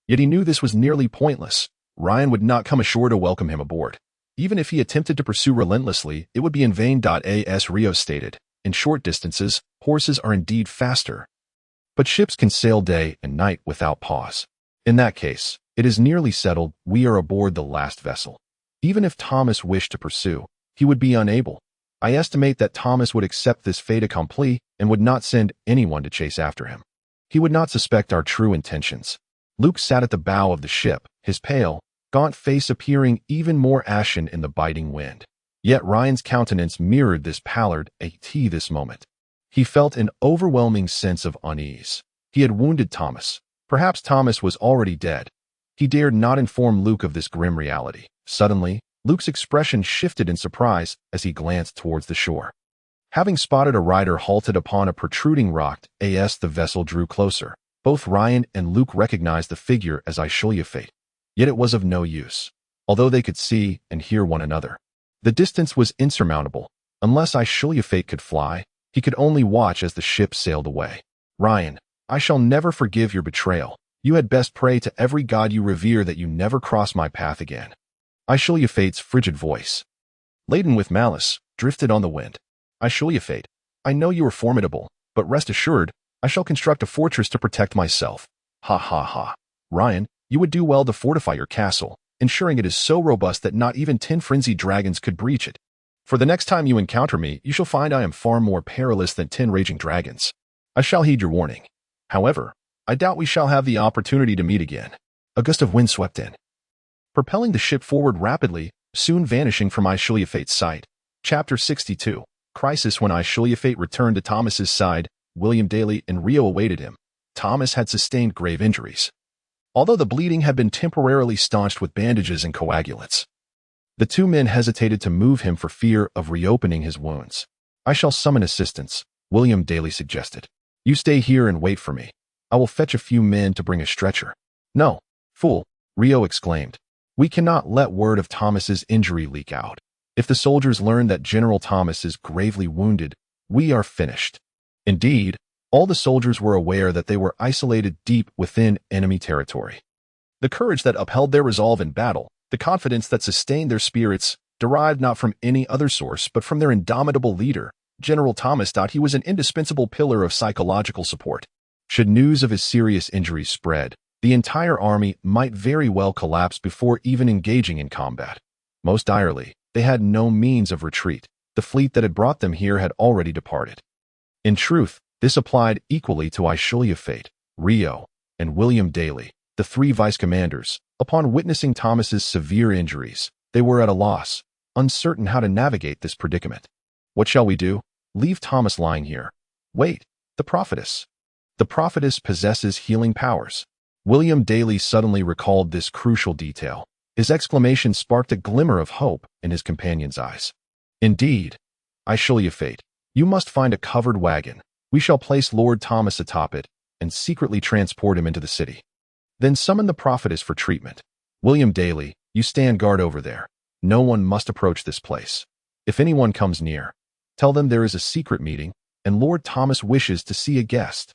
Yet he knew this was nearly pointless. Ryan would not come ashore to welcome him aboard. Even if he attempted to pursue relentlessly, it would be in vain. As Rio stated, in short distances, horses are indeed faster, but ships can sail day and night without pause. In that case, it is nearly settled we are aboard the last vessel. Even if Thomas wished to pursue, he would be unable. I estimate that Thomas would accept this fait accompli and would not send anyone to chase after him. He would not suspect our true intentions. Luke sat at the bow of the ship, his pale, gaunt face appearing even more ashen in the biting wind. Yet Ryan's countenance mirrored this pallor this moment. He felt an overwhelming sense of unease. He had wounded Thomas. Perhaps Thomas was already dead. He dared not inform Luke of this grim reality. Suddenly, Luke's expression shifted in surprise as he glanced towards the shore. Having spotted a rider halted upon a protruding rock, the vessel drew closer. Both Ryan and Luke recognized the figure as Ashru Lathe. Yet it was of no use. Although they could see and hear one another, the distance was insurmountable. Unless Ashru Lathe could fly, he could only watch as the ship sailed away. Ryan, I shall never forgive your betrayal. You had best pray to every god you revere that you never cross my path again. Ashru Lathe's frigid voice, laden with malice, drifted on the wind. Ashru Lathe, I know you are formidable, but rest assured, I shall construct a fortress to protect myself. Ha ha ha. Ryan, You would do well to fortify your castle, ensuring it is so robust that not even 10 frenzied dragons could breach it. For the next time you encounter me, you shall find I am far more perilous than 10 raging dragons. I shall heed your warning. However, I doubt we shall have the opportunity to meet again." A gust of wind swept in, propelling the ship forward rapidly, soon vanishing from Ashru Lathe's sight. Chapter 62. Crisis. When Ashru Lathe returned to Thomas's side, William Daly and Rio awaited him. Thomas had sustained grave injuries, although the bleeding had been temporarily staunched with bandages and coagulants. The two men hesitated to move him for fear of reopening his wounds. "I shall summon assistance," William Daly suggested. "You stay here and wait for me. I will fetch a few men to bring a stretcher." "No, fool," Rio exclaimed. "We cannot let word of Thomas's injury leak out. If the soldiers learn that General Thomas is gravely wounded, we are finished." Indeed, all the soldiers were aware that they were isolated deep within enemy territory. The courage that upheld their resolve in battle, the confidence that sustained their spirits, derived not from any other source but from their indomitable leader, General Thomas. He was an indispensable pillar of psychological support. Should news of his serious injuries spread, the entire army might very well collapse before even engaging in combat. Most direly, they had no means of retreat. The fleet that had brought them here had already departed. In truth, this applied equally to Ashru Lathe, Rio, and William Daly, the three vice-commanders. Upon witnessing Thomas's severe injuries, they were at a loss, uncertain how to navigate this predicament. "What shall we do? Leave Thomas lying here. Wait, the prophetess. The prophetess possesses healing powers." William Daly suddenly recalled this crucial detail. His exclamation sparked a glimmer of hope in his companion's eyes. "Indeed, Ashru Lathe, you must find a covered wagon. We shall place Lord Thomas atop it and secretly transport him into the city. Then summon the prophetess for treatment. William Daly, you stand guard over there. No one must approach this place. If anyone comes near, tell them there is a secret meeting and Lord Thomas wishes to see a guest.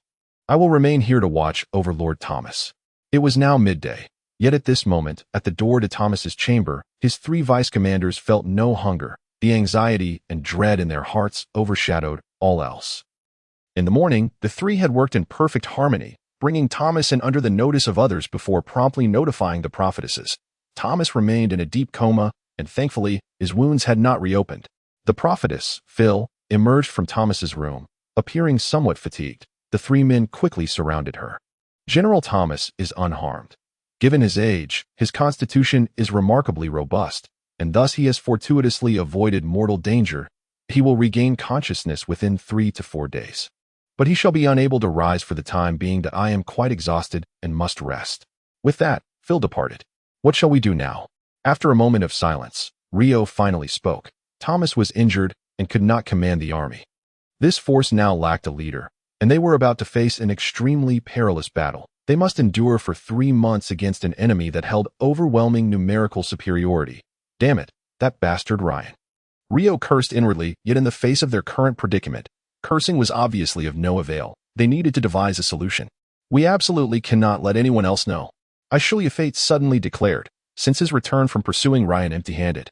I will remain here to watch over Lord Thomas." It was now midday, yet at this moment, at the door to Thomas's chamber, his three vice-commanders felt no hunger. The anxiety and dread in their hearts overshadowed all else. In the morning, the three had worked in perfect harmony, bringing Thomas in under the notice of others before promptly notifying the prophetesses. Thomas remained in a deep coma, and thankfully, his wounds had not reopened. The prophetess, Phil, emerged from Thomas's room, appearing somewhat fatigued. The three men quickly surrounded her. "General Thomas is unharmed. Given his age, his constitution is remarkably robust, and thus he has fortuitously avoided mortal danger. He will regain consciousness within 3 to 4 days. But he shall be unable to rise for the time being. That I am quite exhausted and must rest." With that, Phil departed. "What shall we do now?" After a moment of silence, Rio finally spoke. Thomas was injured and could not command the army. This force now lacked a leader, and they were about to face an extremely perilous battle. They must endure for 3 months against an enemy that held overwhelming numerical superiority. Damn it, that bastard Ryan. Rio cursed inwardly, yet in the face of their current predicament, cursing was obviously of no avail. They needed to devise a solution. "We absolutely cannot let anyone else know," Ashru Lathe suddenly declared, since his return from pursuing Ryan empty-handed.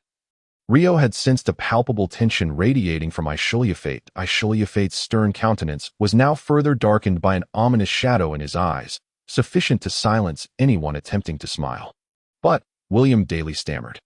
Rio had sensed a palpable tension radiating from Ashru Lathe. Ashru Lathe's stern countenance was now further darkened by an ominous shadow in his eyes, sufficient to silence anyone attempting to smile. "But," William Daly stammered.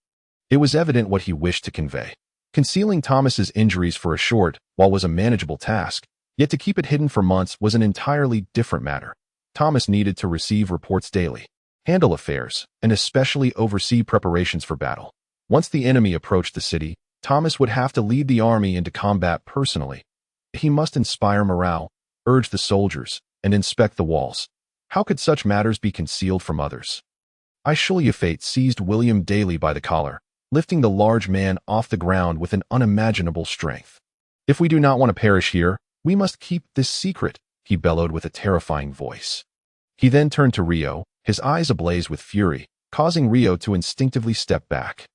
It was evident what he wished to convey. Concealing Thomas's injuries for a short while was a manageable task, yet to keep it hidden for months was an entirely different matter. Thomas needed to receive reports daily, handle affairs, and especially oversee preparations for battle. Once the enemy approached the city, Thomas would have to lead the army into combat personally. He must inspire morale, urge the soldiers, and inspect the walls. How could such matters be concealed from others? Ashru Lathe seized William Daly by the collar, lifting the large man off the ground with an unimaginable strength. "If we do not want to perish here, we must keep this secret," he bellowed with a terrifying voice. He then turned to Rio, his eyes ablaze with fury, causing Rio to instinctively step back.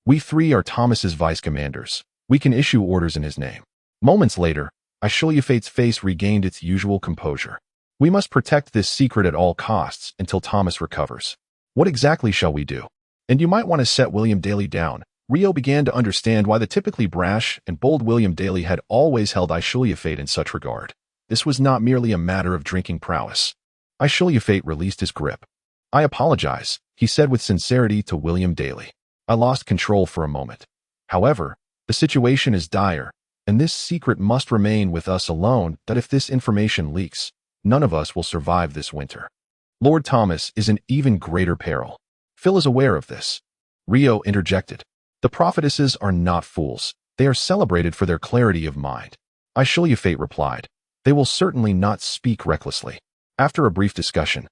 "We three are Thomas's vice-commanders. We can issue orders in his name." Moments later, Ashru Lathe's face regained its usual composure. "We must protect this secret at all costs until Thomas recovers. What exactly shall we do? And you might want to set William Daly down." Rio began to understand why the typically brash and bold William Daly had always held Ashru Lathe in such regard. This was not merely a matter of drinking prowess. Ashru Lathe released his grip. "I apologize," he said with sincerity to William Daly. "I lost control for a moment. However, the situation is dire, and this secret must remain with us alone, that if this information leaks, none of us will survive this winter. Lord Thomas is in even greater peril. Phil is aware of this." Rio interjected. "The prophetesses are not fools. They are celebrated for their clarity of mind." Ashru Lathe replied. "They will certainly not speak recklessly." After a brief discussion,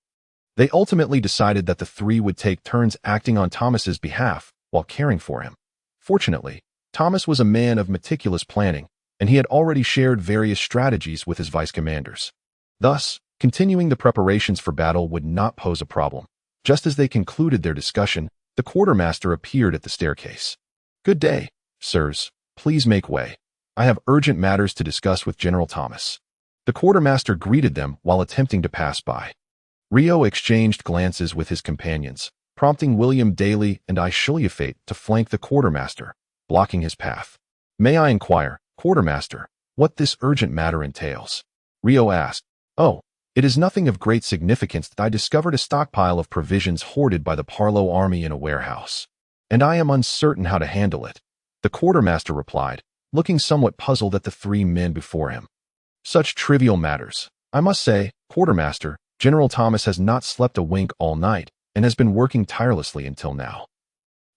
they ultimately decided that the three would take turns acting on Thomas's behalf while caring for him. Fortunately, Thomas was a man of meticulous planning, and he had already shared various strategies with his vice commanders. Thus, continuing the preparations for battle would not pose a problem. Just as they concluded their discussion, the quartermaster appeared at the staircase. "Good day, sirs. Please make way. I have urgent matters to discuss with General Thomas." The quartermaster greeted them while attempting to pass by. Rio exchanged glances with his companions, prompting William Daly and Ashru Lathe to flank the quartermaster, blocking his path. "May I inquire, quartermaster, what this urgent matter entails?" Rio asked. "Oh, it is nothing of great significance that I discovered a stockpile of provisions hoarded by the Parlo army in a warehouse, and I am uncertain how to handle it," the quartermaster replied, looking somewhat puzzled at the three men before him. "Such trivial matters. I must say, quartermaster, General Thomas has not slept a wink all night and has been working tirelessly until now.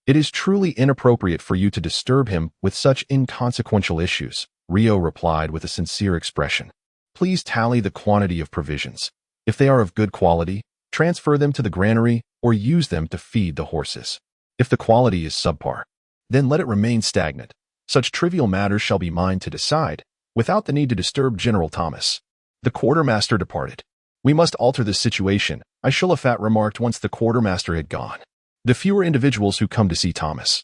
It is truly inappropriate for you to disturb him with such inconsequential issues," Rio replied with a sincere expression. "Please tally the quantity of provisions. If they are of good quality, transfer them to the granary or use them to feed the horses. If the quality is subpar, then let it remain stagnant. Such trivial matters shall be mine to decide, without the need to disturb General Thomas." The quartermaster departed. "We must alter this situation," Ashru Lathe remarked once the quartermaster had gone. "The fewer individuals who come to see Thomas,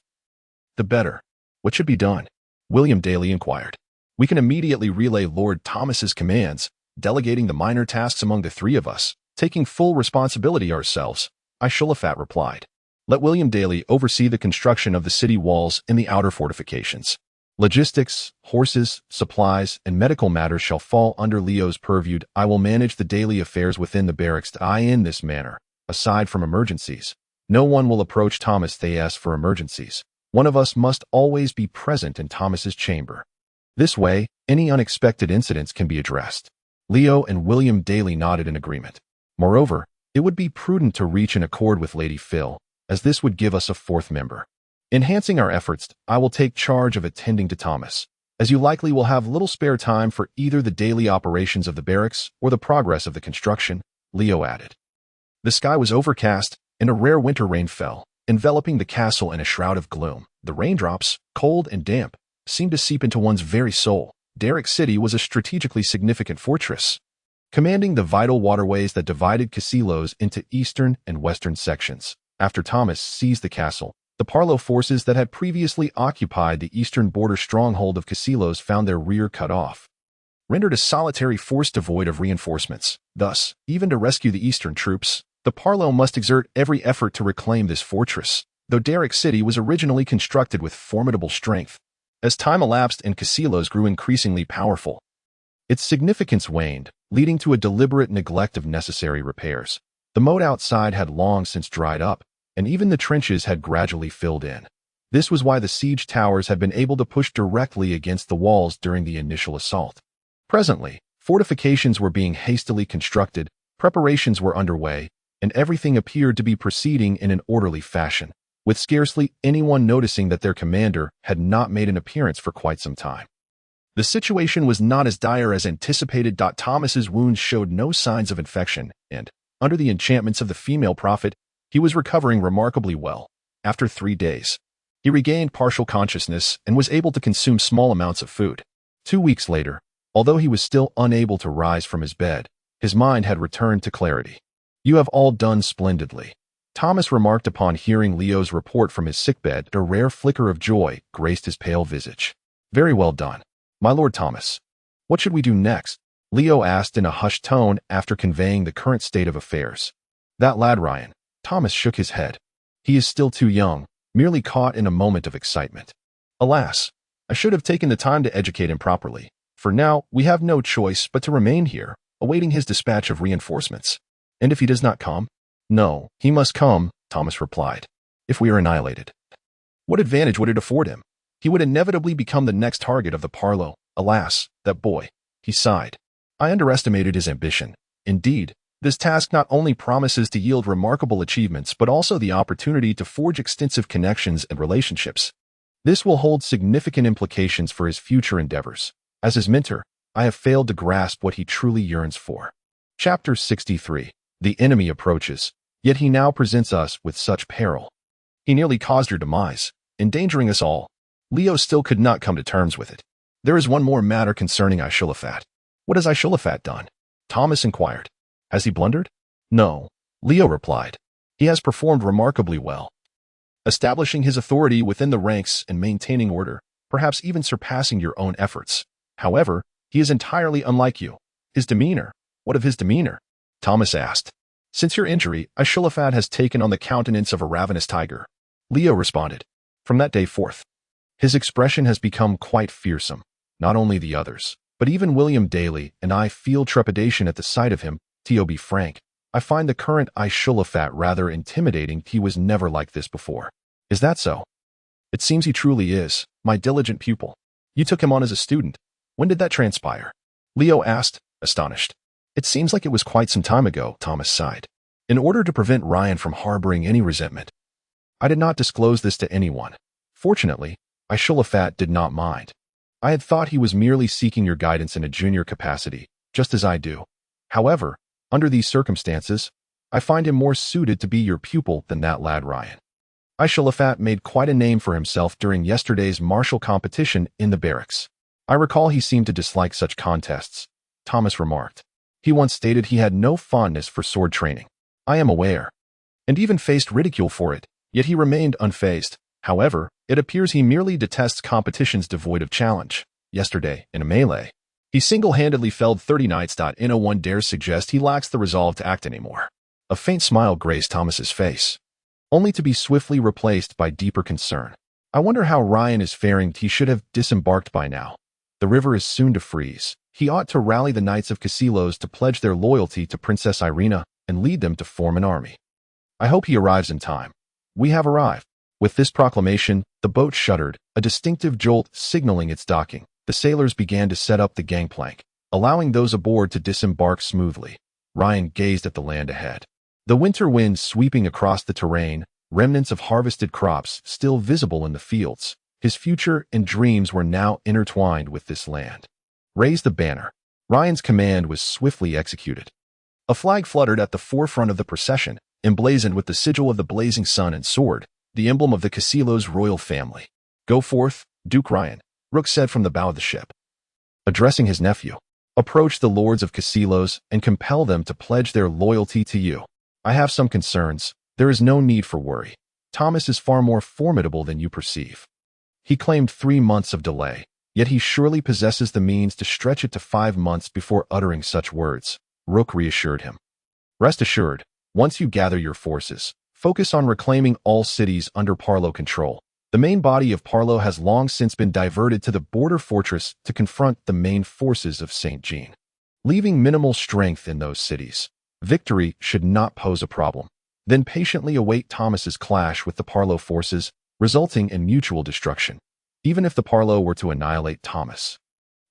the better." "What should be done?" William Daly inquired. "We can immediately relay Lord Thomas's commands, delegating the minor tasks among the three of us, taking full responsibility ourselves," Ashru Lathe replied. "Let William Daly oversee the construction of the city walls and the outer fortifications. Logistics, horses, supplies, and medical matters shall fall under Leo's purview. I will manage the daily affairs within the barracks. In this manner, aside from emergencies, no one will approach Thomas Thayas for emergencies. One of us must always be present in Thomas's chamber. This way, any unexpected incidents can be addressed." Leo and William Daly nodded in agreement. Moreover, it would be prudent to reach an accord with Lady Phil, as this would give us a fourth member. "Enhancing our efforts, I will take charge of attending to Thomas, as you likely will have little spare time for either the daily operations of the barracks or the progress of the construction," Leo added. The sky was overcast, and a rare winter rain fell, enveloping the castle in a shroud of gloom. The raindrops, cold and damp, seemed to seep into one's very soul. Derrick City was a strategically significant fortress, commanding the vital waterways that divided Casilos into eastern and western sections. After Thomas seized the castle, the Parlo forces that had previously occupied the eastern border stronghold of Casilos found their rear cut off, rendered a solitary force devoid of reinforcements. Thus, even to rescue the eastern troops, the Parlo must exert every effort to reclaim this fortress, though Derrick City was originally constructed with formidable strength. As time elapsed and Casilos grew increasingly powerful, its significance waned, leading to a deliberate neglect of necessary repairs. The moat outside had long since dried up, and even the trenches had gradually filled in. This was why the siege towers had been able to push directly against the walls during the initial assault. Presently, fortifications were being hastily constructed, preparations were underway, and everything appeared to be proceeding in an orderly fashion, with scarcely anyone noticing that their commander had not made an appearance for quite some time. The situation was not as dire as anticipated. Thomas's wounds showed no signs of infection, and, under the enchantments of the female prophet, he was recovering remarkably well. After 3 days, he regained partial consciousness and was able to consume small amounts of food. 2 weeks later, although he was still unable to rise from his bed, his mind had returned to clarity. "You have all done splendidly," Thomas remarked upon hearing Leo's report from his sickbed. A rare flicker of joy graced his pale visage. "Very well done, my Lord Thomas. What should we do next?" Leo asked in a hushed tone after conveying the current state of affairs. "That lad Ryan," Thomas shook his head. "He is still too young, merely caught in a moment of excitement. Alas, I should have taken the time to educate him properly. For now, we have no choice but to remain here, awaiting his dispatch of reinforcements. And if he does not come?" No, he must come, Thomas replied. If we are annihilated, what advantage would it afford him? He would inevitably become the next target of the Parlo. Alas, that boy. He sighed. I underestimated his ambition. Indeed, this task not only promises to yield remarkable achievements but also the opportunity to forge extensive connections and relationships. This will hold significant implications for his future endeavors. As his mentor, I have failed to grasp what he truly yearns for. Chapter 63. The enemy approaches, yet he now presents us with such peril. He nearly caused your demise, endangering us all. Leo still could not come to terms with it. There is one more matter concerning Ashru Lathe. What has Ashru Lathe done? Thomas inquired. Has he blundered? No, Leo replied. He has performed remarkably well, establishing his authority within the ranks and maintaining order, perhaps even surpassing your own efforts. However, he is entirely unlike you. His demeanor. What of his demeanor? Thomas asked. Since your injury, Ashru Lathe has taken on the countenance of a ravenous tiger. Leo responded. From that day forth, his expression has become quite fearsome. Not only the others, but even William Daly and I feel trepidation at the sight of him. To be frank, I find the current Ashru Lathe rather intimidating. He was never like this before. Is that so? It seems he truly is, my diligent pupil. You took him on as a student. When did that transpire? Leo asked, astonished. It seems like it was quite some time ago, Thomas sighed. In order to prevent Ryan from harboring any resentment, I did not disclose this to anyone. Fortunately, Ashru Lathe did not mind. I had thought he was merely seeking your guidance in a junior capacity, just as I do. However, under these circumstances, I find him more suited to be your pupil than that lad Ryan. Ashru Lathe made quite a name for himself during yesterday's martial competition in the barracks. I recall he seemed to dislike such contests, Thomas remarked. He once stated he had no fondness for sword training. I am aware, and even faced ridicule for it, yet he remained unfazed. However, it appears he merely detests competitions devoid of challenge. Yesterday, in a melee, he single-handedly felled 30 knights. No one dares suggest he lacks the resolve to act anymore. A faint smile graced Thomas's face, only to be swiftly replaced by deeper concern. I wonder how Ryan is faring. He should have disembarked by now. The river is soon to freeze. He ought to rally the knights of Casilos to pledge their loyalty to Princess Irina and lead them to form an army. I hope he arrives in time. We have arrived. With this proclamation, the boat shuddered, a distinctive jolt signaling its docking. The sailors began to set up the gangplank, allowing those aboard to disembark smoothly. Ryan gazed at the land ahead. The winter wind sweeping across the terrain, remnants of harvested crops still visible in the fields. His future and dreams were now intertwined with this land. Raise the banner. Ryan's command was swiftly executed. A flag fluttered at the forefront of the procession, emblazoned with the sigil of the blazing sun and sword, the emblem of the Casilos royal family. Go forth, Duke Ryan, Rook said from the bow of the ship. Addressing his nephew, approach the lords of Casilos and compel them to pledge their loyalty to you. I have some concerns. There is no need for worry. Thomas is far more formidable than you perceive. He claimed 3 months of delay, yet he surely possesses the means to stretch it to 5 months before uttering such words, Rook reassured him. Rest assured, once you gather your forces, focus on reclaiming all cities under Parlo control. The main body of Parlo has long since been diverted to the border fortress to confront the main forces of St. Jean, leaving minimal strength in those cities. Victory should not pose a problem. Then patiently await Thomas's clash with the Parlo forces, resulting in mutual destruction. Even if the Parlo were to annihilate Thomas,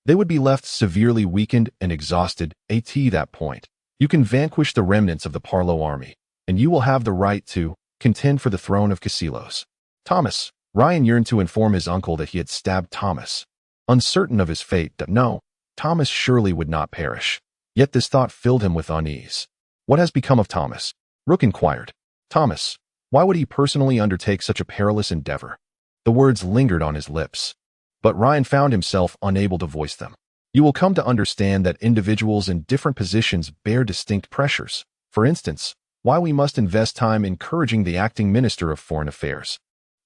they would be left severely weakened and exhausted. At that point, you can vanquish the remnants of the Parlo army, and you will have the right to contend for the throne of Casilos. Thomas. Ryan yearned to inform his uncle that he had stabbed Thomas. Uncertain of his fate, no, Thomas surely would not perish. Yet this thought filled him with unease. What has become of Thomas? Rook inquired. Thomas, why would he personally undertake such a perilous endeavor? The words lingered on his lips, but Ryan found himself unable to voice them. You will come to understand that individuals in different positions bear distinct pressures. For instance, why we must invest time encouraging the acting Minister of Foreign Affairs,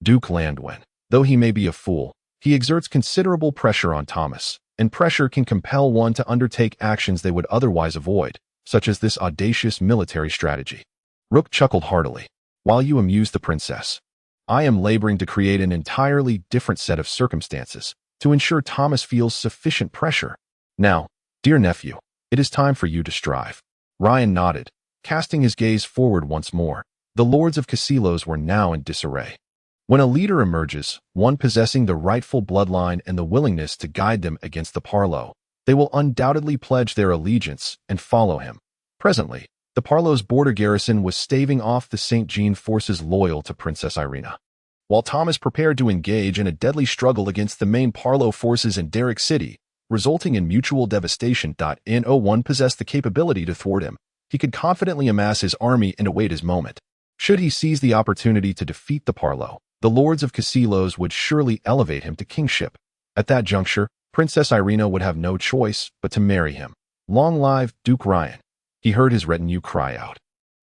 Duke Landwin. Though he may be a fool, he exerts considerable pressure on Thomas, and pressure can compel one to undertake actions they would otherwise avoid, such as this audacious military strategy. Rook chuckled heartily. While you amuse the princess, I am laboring to create an entirely different set of circumstances to ensure Thomas feels sufficient pressure. Now, dear nephew, it is time for you to strive. Ryan nodded, casting his gaze forward once more. The lords of Casilos were now in disarray. When a leader emerges, one possessing the rightful bloodline and the willingness to guide them against the Parlo, they will undoubtedly pledge their allegiance and follow him. Presently, the Parlo's border garrison was staving off the St. Jean forces loyal to Princess Irina, while Thomas prepared to engage in a deadly struggle against the main Parlo forces in Derrick City, resulting in mutual devastation. No one possessed the capability to thwart him. He could confidently amass his army and await his moment. Should he seize the opportunity to defeat the Parlo, the lords of Casilos would surely elevate him to kingship. At that juncture, Princess Irina would have no choice but to marry him. Long live Duke Ryan! He heard his retinue cry out.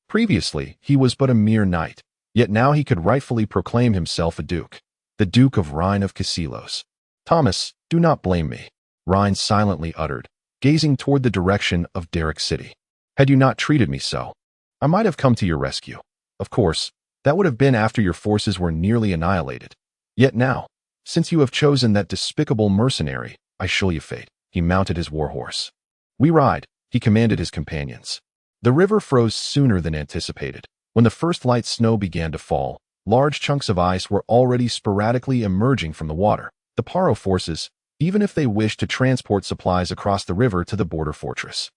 Previously, he was but a mere knight, yet now he could rightfully proclaim himself a duke. The Duke of Ryan of Casilos. Thomas, do not blame me, Ryan silently uttered, gazing toward the direction of Derrick City. Had you not treated me so, I might have come to your rescue. Of course, that would have been after your forces were nearly annihilated. Yet now, since you have chosen that despicable mercenary, I shall you fate. He mounted his warhorse. We ride, he commanded his companions. The river froze sooner than anticipated. When the first light snow began to fall, large chunks of ice were already sporadically emerging from the water. The Paro forces, even if they wished to transport supplies across the river to the border fortress,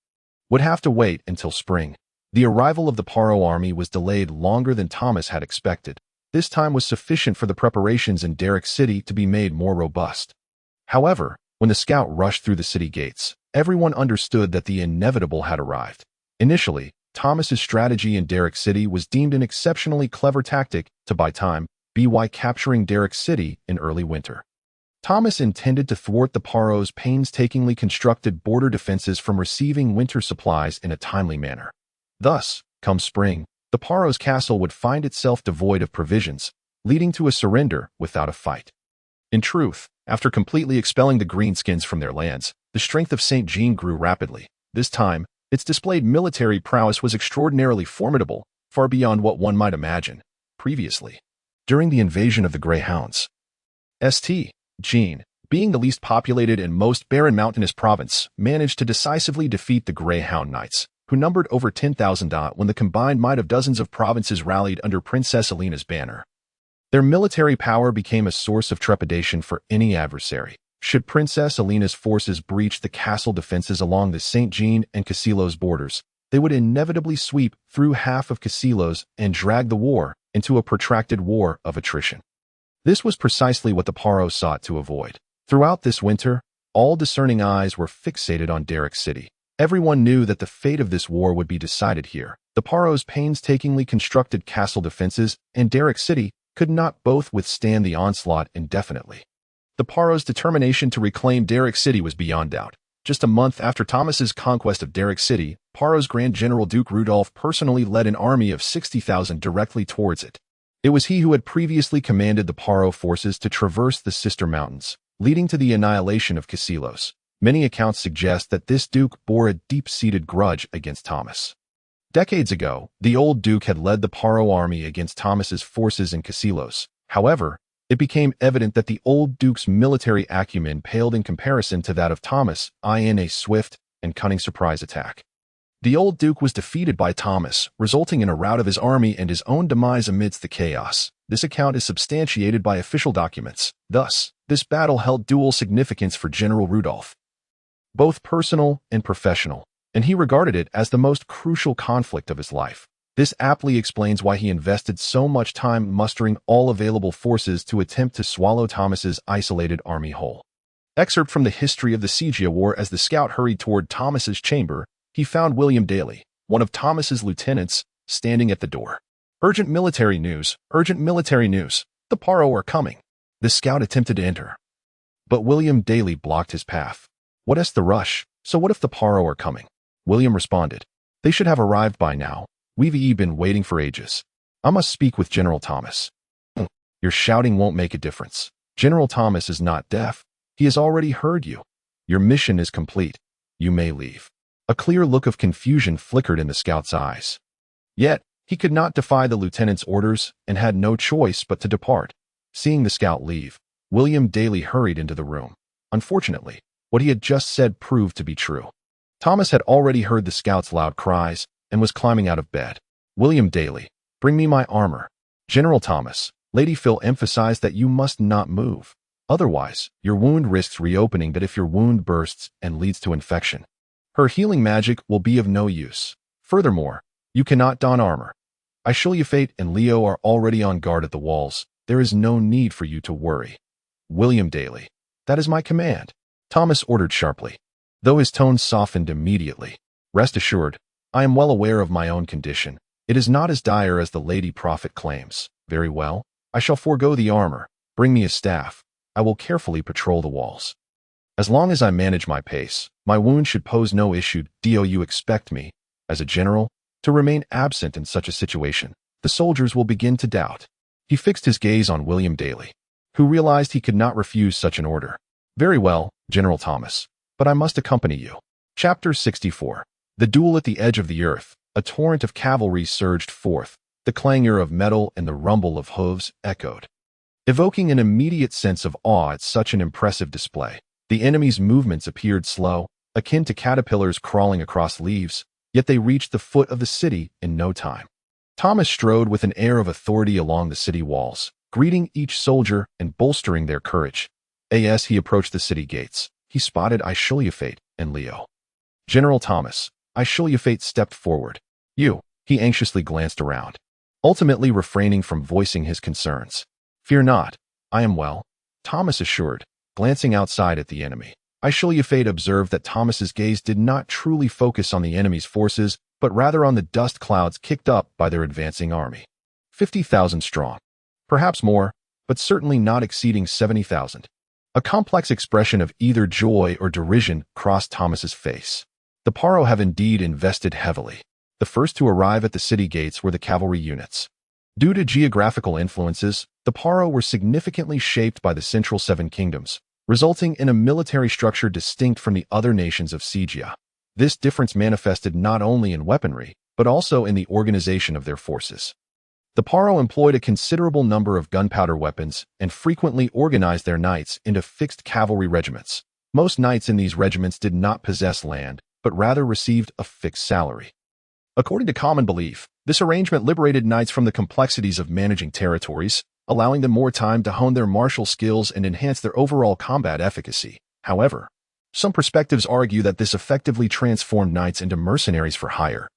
would have to wait until spring. The arrival of the Paro army was delayed longer than Thomas had expected. This time was sufficient for the preparations in Derrick City to be made more robust. However, when the scout rushed through the city gates, everyone understood that the inevitable had arrived. Initially, Thomas's strategy in Derrick City was deemed an exceptionally clever tactic to buy time, by capturing Derrick City in early winter. Thomas intended to thwart the Paro's painstakingly constructed border defenses from receiving winter supplies in a timely manner. Thus, come spring, the Paro's castle would find itself devoid of provisions, leading to a surrender without a fight. In truth, after completely expelling the greenskins from their lands, the strength of St. Jean grew rapidly. This time, its displayed military prowess was extraordinarily formidable, far beyond what one might imagine. Previously, during the invasion of the Greyhounds, St. Jean, being the least populated and most barren mountainous province, managed to decisively defeat the Greyhound Knights, who numbered over 10,000 when the combined might of dozens of provinces rallied under Princess Alina's banner. Their military power became a source of trepidation for any adversary. Should Princess Alina's forces breach the castle defenses along the St. Jean and Casilos borders, they would inevitably sweep through half of Casilos and drag the war into a protracted war of attrition. This was precisely what the Paro sought to avoid. Throughout this winter, all discerning eyes were fixated on Derrick City. Everyone knew that the fate of this war would be decided here. The Paro's painstakingly constructed castle defenses and Derrick City could not both withstand the onslaught indefinitely. The Paro's determination to reclaim Derrick City was beyond doubt. Just a month after Thomas's conquest of Derrick City, Paro's Grand General Duke Rudolph personally led an army of 60,000 directly towards it. It was he who had previously commanded the Paro forces to traverse the sister mountains, leading to the annihilation of Casilos. Many accounts suggest that this duke bore a deep-seated grudge against Thomas. Decades ago, the old duke had led the Paro army against Thomas's forces in Casilos. However, it became evident that the old duke's military acumen paled in comparison to that of Thomas in a swift and cunning surprise attack. The old duke was defeated by Thomas, resulting in a rout of his army and his own demise amidst the chaos. This account is substantiated by official documents. Thus, this battle held dual significance for General Rudolph, both personal and professional, and he regarded it as the most crucial conflict of his life. This aptly explains why he invested so much time mustering all available forces to attempt to swallow Thomas's isolated army whole. Excerpt from the history of the Sigia War. As the scout hurried toward Thomas's chamber, he found William Daly, one of Thomas's lieutenants, standing at the door. Urgent military news, urgent military news. The Paro are coming. The scout attempted to enter, but William Daly blocked his path. What is the rush? So what if the Paro are coming? William responded. They should have arrived by now. We've been waiting for ages. I must speak with General Thomas. Your shouting won't make a difference. General Thomas is not deaf. He has already heard you. Your mission is complete. You may leave. A clear look of confusion flickered in the scout's eyes. Yet, he could not defy the lieutenant's orders and had no choice but to depart. Seeing the scout leave, William Daly hurried into the room. Unfortunately, what he had just said proved to be true. Thomas had already heard the scout's loud cries, and was climbing out of bed. William Daly, bring me my armor. General Thomas, Lady Phil emphasized that you must not move. Otherwise, your wound risks reopening that if your wound bursts and leads to infection. Her healing magic will be of no use. Furthermore, you cannot don armor. Ashru Lathe and Leo are already on guard at the walls. There is no need for you to worry. William Daly, that is my command, Thomas ordered sharply, though his tone softened immediately. Rest assured, I am well aware of my own condition. It is not as dire as the Lady Prophet claims. Very well, I shall forego the armor. Bring me a staff. I will carefully patrol the walls. As long as I manage my pace, my wound should pose no issue. Do you expect me, as a general, to remain absent in such a situation? The soldiers will begin to doubt. He fixed his gaze on William Daly, who realized he could not refuse such an order. Very well, General Thomas, but I must accompany you. Chapter 64. The duel at the edge of the earth. A torrent of cavalry surged forth. The clangor of metal and the rumble of hooves echoed, evoking an immediate sense of awe at such an impressive display. The enemy's movements appeared slow, akin to caterpillars crawling across leaves, yet they reached the foot of the city in no time. Thomas strode with an air of authority along the city walls, greeting each soldier and bolstering their courage. As he approached the city gates, he spotted Ashru Lathe and Leo. General Thomas, Ashru Lathe stepped forward. He anxiously glanced around, ultimately refraining from voicing his concerns. Fear not, I am well, Thomas assured, glancing outside at the enemy. Ashru Lathe observed that Thomas's gaze did not truly focus on the enemy's forces, but rather on the dust clouds kicked up by their advancing army. 50,000 strong. Perhaps more, but certainly not exceeding 70,000. A complex expression of either joy or derision crossed Thomas's face. The Paro have indeed invested heavily. The first to arrive at the city gates were the cavalry units. Due to geographical influences, the Paro were significantly shaped by the central seven kingdoms, resulting in a military structure distinct from the other nations of Sigia. This difference manifested not only in weaponry, but also in the organization of their forces. The Paro employed a considerable number of gunpowder weapons and frequently organized their knights into fixed cavalry regiments. Most knights in these regiments did not possess land, but rather received a fixed salary. According to common belief, this arrangement liberated knights from the complexities of managing territories, allowing them more time to hone their martial skills and enhance their overall combat efficacy. However, some perspectives argue that this effectively transformed knights into mercenaries for hire,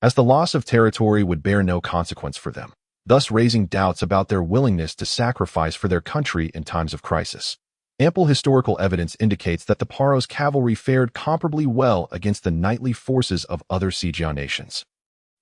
as the loss of territory would bear no consequence for them, thus raising doubts about their willingness to sacrifice for their country in times of crisis. Ample historical evidence indicates that the Paro's cavalry fared comparably well against the knightly forces of other Sigia nations.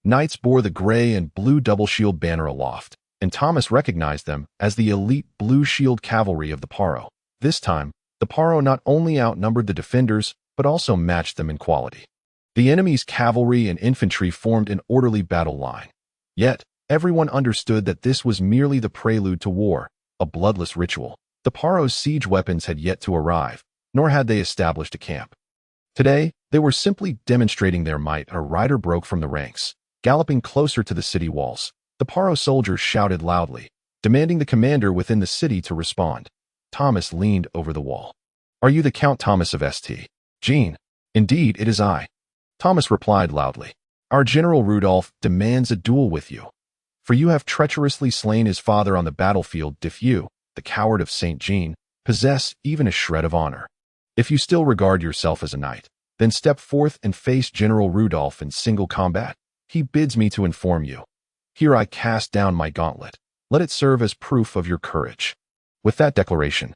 Knights bore the gray and blue double shield banner aloft, and Thomas recognized them as the elite blue shield cavalry of the Paro. This time, the Paro not only outnumbered the defenders, but also matched them in quality. The enemy's cavalry and infantry formed an orderly battle line. Yet, everyone understood that this was merely the prelude to war, a bloodless ritual. The Paro's siege weapons had yet to arrive, nor had they established a camp. Today, they were simply demonstrating their might. A rider broke from the ranks, galloping closer to the city walls. The Paro soldiers shouted loudly, demanding the commander within the city to respond. Thomas leaned over the wall. Are you the Count Thomas of St. Jean? Indeed, it is I. Thomas replied loudly. Our General Rudolph demands a duel with you. For you have treacherously slain his father on the battlefield. If you, the coward of St. Jean, possess even a shred of honor. If you still regard yourself as a knight, then step forth and face General Rudolph in single combat. He bids me to inform you. Here I cast down my gauntlet. Let it serve as proof of your courage. With that declaration,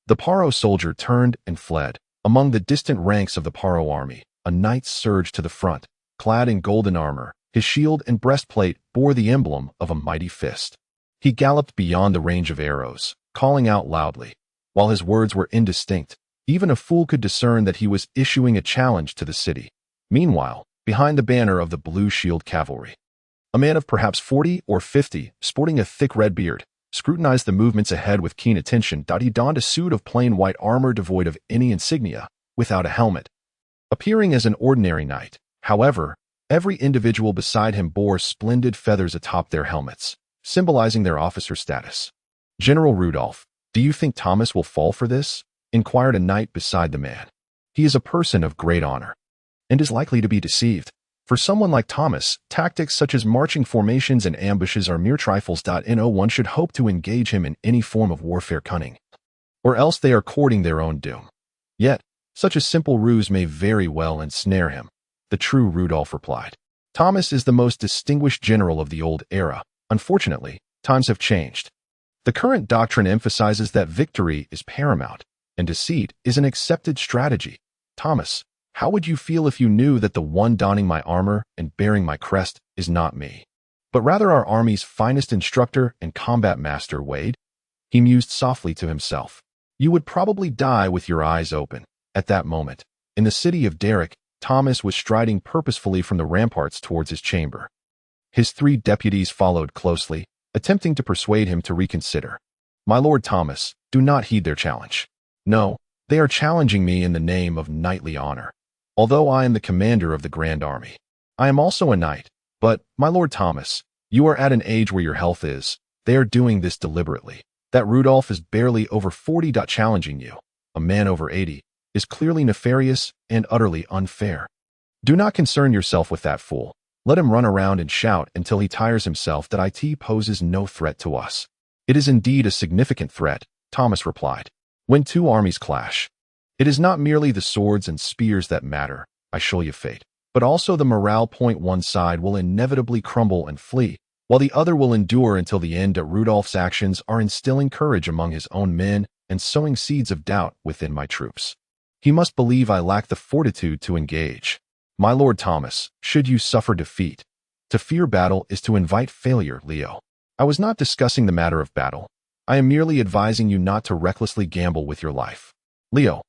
the Paro soldier turned and fled. Among the distant ranks of the Paro army, a knight surged to the front, clad in golden armor. His shield and breastplate bore the emblem of a mighty fist. He galloped beyond the range of arrows, calling out loudly. While his words were indistinct, even a fool could discern that he was issuing a challenge to the city. Meanwhile, behind the banner of the blue shield cavalry, a man of perhaps 40 or 50, sporting a thick red beard, scrutinized the movements ahead with keen attention. He donned a suit of plain white armor devoid of any insignia, without a helmet, appearing as an ordinary knight. However, every individual beside him bore splendid feathers atop their helmets, symbolizing their officer status. General Rudolph, do you think Thomas will fall for this? Inquired a knight beside the man. He is a person of great honor, and is likely to be deceived. For someone like Thomas, tactics such as marching formations and ambushes are mere trifles. No one should hope to engage him in any form of warfare cunning, or else they are courting their own doom. Yet, such a simple ruse may very well ensnare him, the true Rudolph replied. Thomas is the most distinguished general of the old era. Unfortunately, times have changed. The current doctrine emphasizes that victory is paramount, and deceit is an accepted strategy. Thomas, how would you feel if you knew that the one donning my armor and bearing my crest is not me, but rather our army's finest instructor and combat master, Wade? He mused softly to himself. You would probably die with your eyes open. At that moment, in the city of Derrick, Thomas was striding purposefully from the ramparts towards his chamber. His 3 deputies followed closely, attempting to persuade him to reconsider. My Lord Thomas, do not heed their challenge. No, they are challenging me in the name of knightly honor. Although I am the commander of the Grand Army, I am also a knight. But, my Lord Thomas, you are at an age where your health is. They are doing this deliberately. That Rudolph is barely over 40. Challenging you, a man over 80, is clearly nefarious and utterly unfair. Do not concern yourself with that fool. Let him run around and shout until he tires himself that it poses no threat to us. It is indeed a significant threat, Thomas replied. When 2 armies clash, it is not merely the swords and spears that matter, I show you fate, but also the morale point. One side will inevitably crumble and flee, while the other will endure until the end. Rudolph's actions are instilling courage among his own men and sowing seeds of doubt within my troops. He must believe I lack the fortitude to engage. My Lord Thomas, should you suffer defeat, to fear battle is to invite failure, Leo. I was not discussing the matter of battle. I am merely advising you not to recklessly gamble with your life. Leo,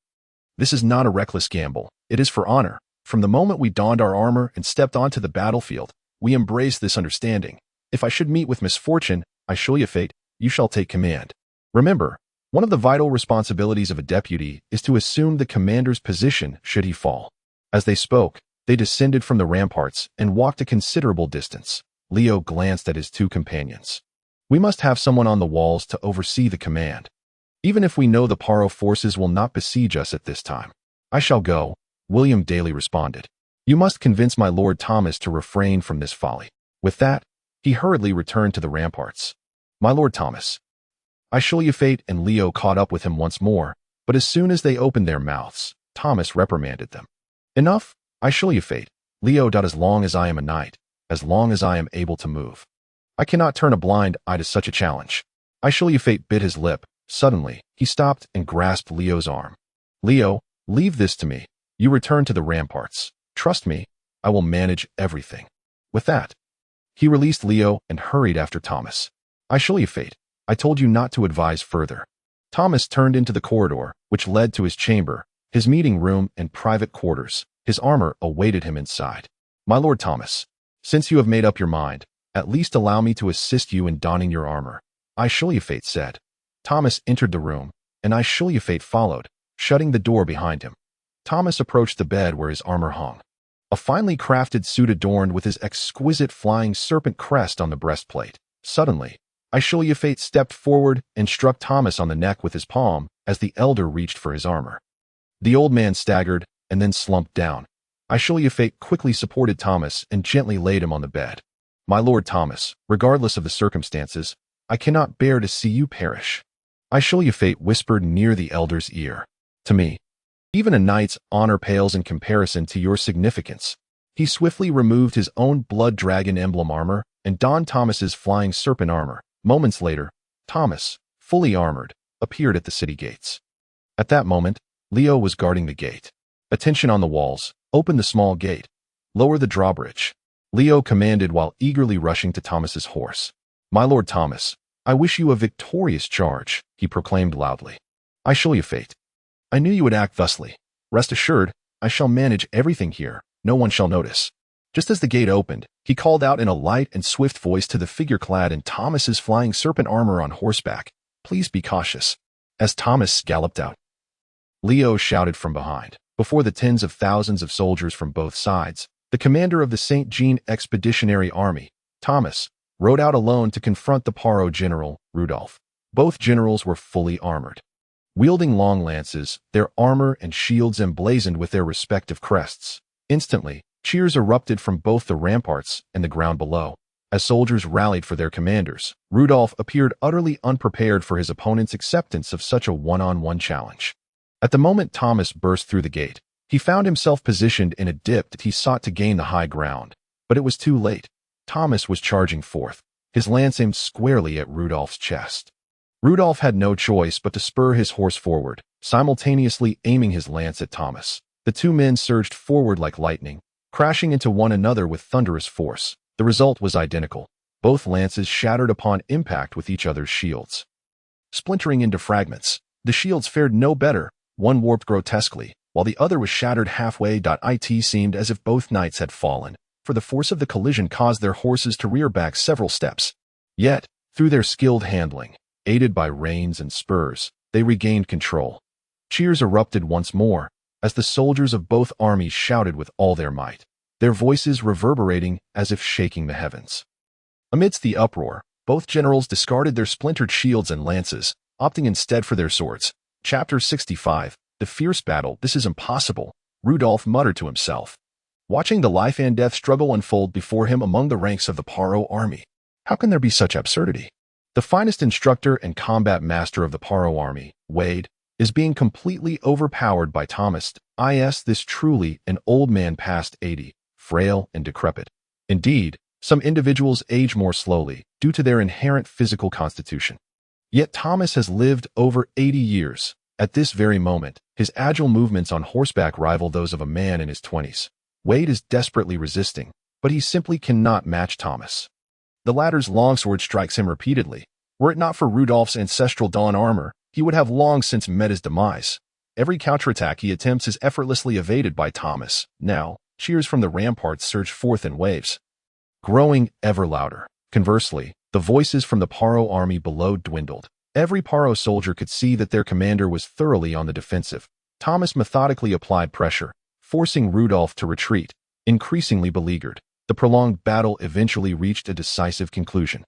this is not a reckless gamble. It is for honor. From the moment we donned our armor and stepped onto the battlefield, we embraced this understanding. If I should meet with misfortune, I show you fate, you shall take command. Remember, one of the vital responsibilities of a deputy is to assume the commander's position should he fall. As they spoke, they descended from the ramparts and walked a considerable distance. Leo glanced at his 2 companions. We must have someone on the walls to oversee the command. Even if we know the Paro forces will not besiege us at this time. I shall go, William Daly responded. You must convince my Lord Thomas to refrain from this folly. With that, he hurriedly returned to the ramparts. My Lord Thomas, I show you fate, and Leo caught up with him once more, but as soon as they opened their mouths, Thomas reprimanded them. Enough, I show you fate, Leo. As long as I am a knight, as long as I am able to move, I cannot turn a blind eye to such a challenge. I show you fate bit his lip. Suddenly, he stopped and grasped Leo's arm. Leo, leave this to me. You return to the ramparts. Trust me, I will manage everything. With that, he released Leo and hurried after Thomas. I show you fate. I told you not to advise further. Thomas turned into the corridor, which led to his chamber, his meeting room and private quarters. His armor awaited him inside. My Lord Thomas, since you have made up your mind, at least allow me to assist you in donning your armor. I show you fate said. Thomas entered the room, and I show you fate followed, shutting the door behind him. Thomas approached the bed where his armor hung. A finely crafted suit adorned with his exquisite flying serpent crest on the breastplate. Suddenly, I show you fate stepped forward and struck Thomas on the neck with his palm as the elder reached for his armor. The old man staggered and then slumped down. I show you fate quickly supported Thomas and gently laid him on the bed. My Lord Thomas, regardless of the circumstances, I cannot bear to see you perish. I show you fate whispered near the elder's ear. To me, even a knight's honor pales in comparison to your significance. He swiftly removed his own blood dragon emblem armor and donned Thomas's flying serpent armor. Moments later, Thomas, fully armored, appeared at the city gates. At that moment, Leo was guarding the gate. Attention on the walls, open the small gate. Lower the drawbridge. Leo commanded while eagerly rushing to Thomas's horse. My Lord Thomas, I wish you a victorious charge, he proclaimed loudly. I show you fate. I knew you would act thusly. Rest assured, I shall manage everything here. No one shall notice. Just as the gate opened, he called out in a light and swift voice to the figure clad in Thomas's flying serpent armor on horseback, please be cautious. As Thomas galloped out, Leo shouted from behind. Before the tens of thousands of soldiers from both sides, the commander of the St. Jean Expeditionary Army, Thomas, rode out alone to confront the Paro general, Rudolph. Both generals were fully armored. Wielding long lances, their armor and shields emblazoned with their respective crests. Instantly, Cheers erupted from both the ramparts and the ground below. As soldiers rallied for their commanders, Rudolf appeared utterly unprepared for his opponent's acceptance of such a one-on-one challenge. At the moment Thomas burst through the gate, he found himself positioned in a dip that he sought to gain the high ground. But it was too late. Thomas was charging forth, his lance aimed squarely at Rudolf's chest. Rudolf had no choice but to spur his horse forward, simultaneously aiming his lance at Thomas. The two men surged forward like lightning, crashing into one another with thunderous force. The result was identical. Both lances shattered upon impact with each other's shields. Splintering into fragments, the shields fared no better. One warped grotesquely, while the other was shattered halfway. It seemed as if both knights had fallen, for the force of the collision caused their horses to rear back several steps. Yet, through their skilled handling, aided by reins and spurs, they regained control. Cheers erupted once more, as the soldiers of both armies shouted with all their might, their voices reverberating as if shaking the heavens. Amidst the uproar, both generals discarded their splintered shields and lances, opting instead for their swords. Chapter 65, The Fierce Battle. This is impossible, Rudolf muttered to himself, watching the life and death struggle unfold before him among the ranks of the Paro army. How can there be such absurdity? The finest instructor and combat master of the Paro army, Wade, is being completely overpowered by Thomas. This truly an old man past 80, frail and decrepit. Indeed, some individuals age more slowly due to their inherent physical constitution. Yet Thomas has lived over 80 years. At this very moment, his agile movements on horseback rival those of a man in his 20s. Wade is desperately resisting, but he simply cannot match Thomas. The latter's longsword strikes him repeatedly. Were it not for Rudolf's ancestral dawn armor, he would have long since met his demise. Every counterattack he attempts is effortlessly evaded by Thomas. Now, cheers from the ramparts surge forth in waves, growing ever louder. Conversely, the voices from the Paro army below dwindled. Every Paro soldier could see that their commander was thoroughly on the defensive. Thomas methodically applied pressure, forcing Rudolf to retreat. Increasingly beleaguered, the prolonged battle eventually reached a decisive conclusion.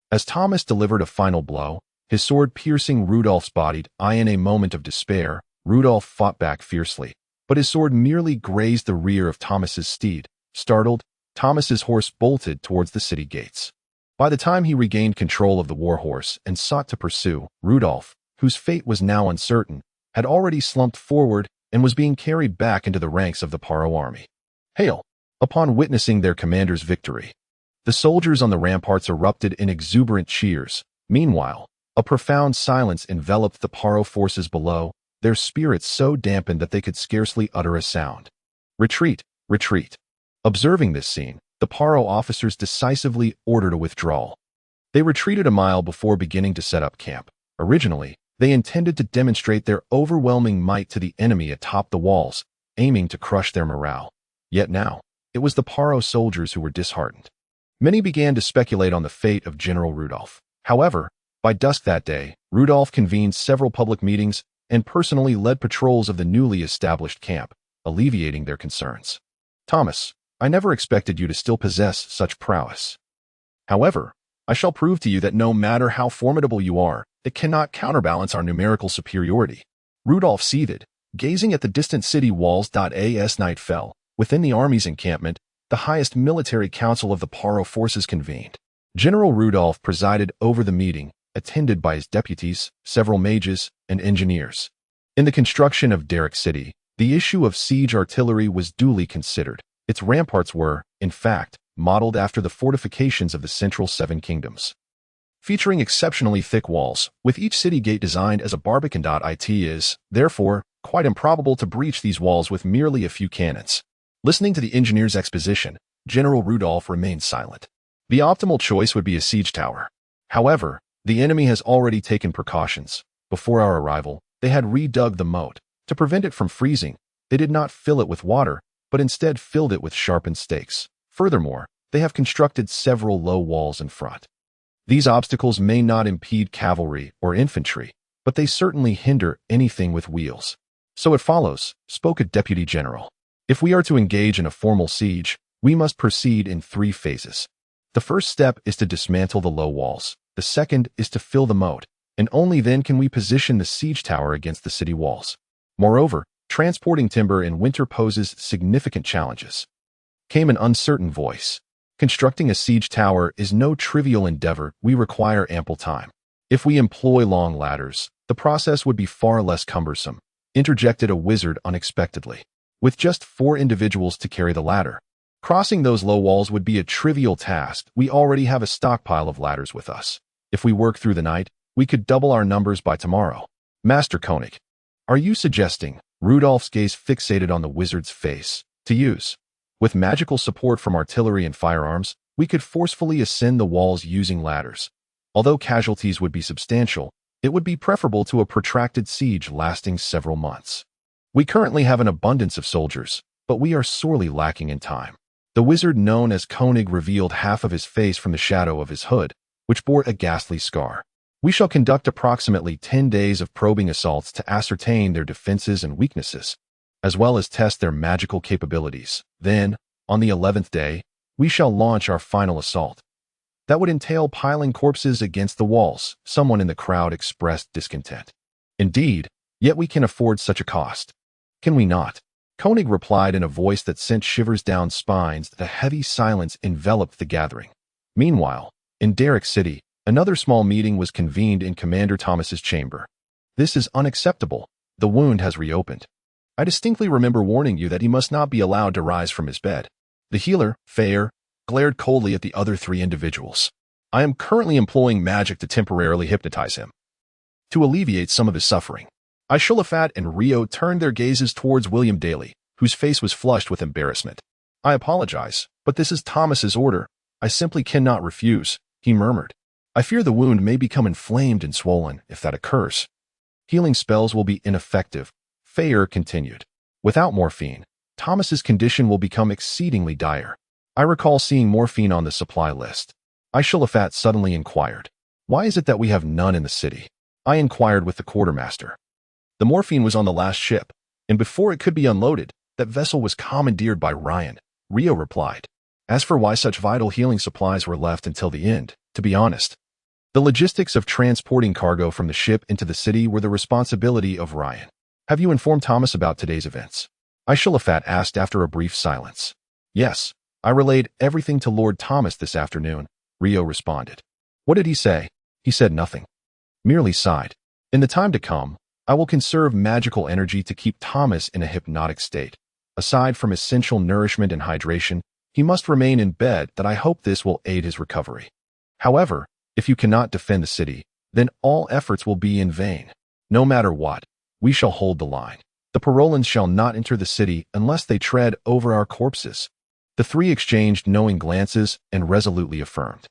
As Thomas delivered a final blow, his sword piercing Rudolf's body, in a moment of despair, Rudolf fought back fiercely, but his sword merely grazed the rear of Thomas's steed. Startled, Thomas's horse bolted towards the city gates. By the time he regained control of the warhorse and sought to pursue, Rudolf, whose fate was now uncertain, had already slumped forward and was being carried back into the ranks of the Paro army. Hail! Upon witnessing their commander's victory, the soldiers on the ramparts erupted in exuberant cheers. Meanwhile, a profound silence enveloped the Paro forces below, their spirits so dampened that they could scarcely utter a sound. Retreat! Retreat! Observing this scene, the Paro officers decisively ordered a withdrawal. They retreated a mile before beginning to set up camp. Originally, they intended to demonstrate their overwhelming might to the enemy atop the walls, aiming to crush their morale. Yet now, it was the Paro soldiers who were disheartened. Many began to speculate on the fate of General Rudolf. However, by dusk that day, Rudolf convened several public meetings and personally led patrols of the newly established camp, alleviating their concerns. Thomas, I never expected you to still possess such prowess. However, I shall prove to you that no matter how formidable you are, it cannot counterbalance our numerical superiority. Rudolf seethed, gazing at the distant city walls. As night fell, within the army's encampment, the highest military council of the Paro forces convened. General Rudolf presided over the meeting, attended by his deputies, several mages, and engineers. In the construction of Derrick City, the issue of siege artillery was duly considered. Its ramparts were, in fact, modeled after the fortifications of the Central Seven Kingdoms. Featuring exceptionally thick walls, with each city gate designed as a barbican. It is, therefore, quite improbable to breach these walls with merely a few cannons. Listening to the engineer's exposition, General Rudolf remained silent. The optimal choice would be a siege tower. However, the enemy has already taken precautions. Before our arrival, they had redug the moat. To prevent it from freezing, they did not fill it with water, but instead filled it with sharpened stakes. Furthermore, they have constructed several low walls in front. These obstacles may not impede cavalry or infantry, but they certainly hinder anything with wheels. So it follows, spoke a deputy general. If we are to engage in a formal siege, we must proceed in 3 phases. The first step is to dismantle the low walls. The second is to fill the moat, and only then can we position the siege tower against the city walls. Moreover, transporting timber in winter poses significant challenges. came an uncertain voice. Constructing a siege tower is no trivial endeavor. We require ample time. If we employ long ladders, the process would be far less cumbersome, interjected a wizard unexpectedly. With just 4 individuals to carry the ladder, crossing those low walls would be a trivial task. We already have a stockpile of ladders with us. If we work through the night, we could double our numbers by tomorrow. Master Koenig, are you suggesting, Rudolph's gaze fixated on the wizard's face, to use? With magical support from artillery and firearms, we could forcefully ascend the walls using ladders. Although casualties would be substantial, it would be preferable to a protracted siege lasting several months. We currently have an abundance of soldiers, but we are sorely lacking in time. The wizard known as Koenig revealed half of his face from the shadow of his hood, which bore a ghastly scar. We shall conduct approximately 10 days of probing assaults to ascertain their defenses and weaknesses, as well as test their magical capabilities. Then, on the 11th day, we shall launch our final assault. That would entail piling corpses against the walls. Someone in the crowd expressed discontent. Indeed, yet we can afford such a cost. Can we not? Koenig replied in a voice that sent shivers down spines. The heavy silence enveloped the gathering. Meanwhile, in Derrick City, another small meeting was convened in Commander Thomas's chamber. This is unacceptable. The wound has reopened. I distinctly remember warning you that he must not be allowed to rise from his bed. The healer, Fair, glared coldly at the other 3 individuals. I am currently employing magic to temporarily hypnotize him, to alleviate some of his suffering. Ashru Lathe and Rio turned their gazes towards William Daly, whose face was flushed with embarrassment. I apologize, but this is Thomas's order. I simply cannot refuse, he murmured. I fear the wound may become inflamed and swollen if that occurs. Healing spells will be ineffective, Fair continued. Without morphine, Thomas's condition will become exceedingly dire. I recall seeing morphine on the supply list. Ashru Lathe suddenly inquired. Why is it that we have none in the city? I inquired with the quartermaster. The morphine was on the last ship, and before it could be unloaded, that vessel was commandeered by Ryan, Rio replied. As for why such vital healing supplies were left until the end, to be honest, the logistics of transporting cargo from the ship into the city were the responsibility of Ryan. Have you informed Thomas about today's events? Ashru Lathe asked after a brief silence. Yes, I relayed everything to Lord Thomas this afternoon, Rio responded. What did he say? He said nothing. Merely sighed. In the time to come, I will conserve magical energy to keep Thomas in a hypnotic state. Aside from essential nourishment and hydration, he must remain in bed. That I hope this will aid his recovery. However, if you cannot defend the city, then all efforts will be in vain. No matter what, we shall hold the line. The Parolans shall not enter the city unless they tread over our corpses. The 3 exchanged knowing glances and resolutely affirmed.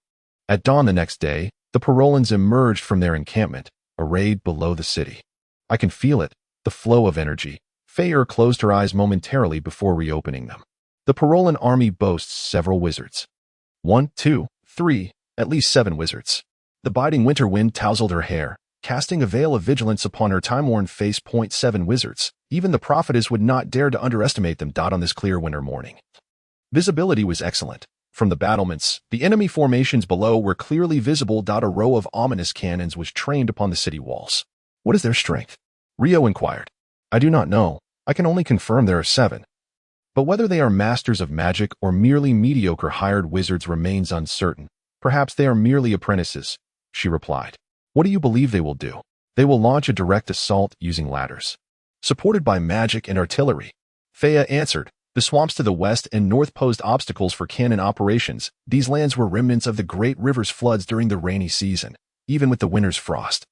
At dawn the next day, the Parolans emerged from their encampment, arrayed below the city. I can feel it, the flow of energy. Fair closed her eyes momentarily before reopening them. The Parolan army boasts several wizards. 1, 2, 3, at least 7 wizards. The biting winter wind tousled her hair, casting a veil of vigilance upon her time-worn face. 7 wizards. Even the prophetess would not dare to underestimate them. On this clear winter morning, visibility was excellent. From the battlements, the enemy formations below were clearly visible. A row of ominous cannons was trained upon the city walls. What is their strength? Rio inquired. I do not know. I can only confirm there are 7. But whether they are masters of magic or merely mediocre hired wizards remains uncertain. Perhaps they are merely apprentices, she replied. What do you believe they will do? They will launch a direct assault using ladders, supported by magic and artillery. Thea answered. The swamps to the west and north posed obstacles for cannon operations. These lands were remnants of the great river's floods during the rainy season, even with the winter's frost.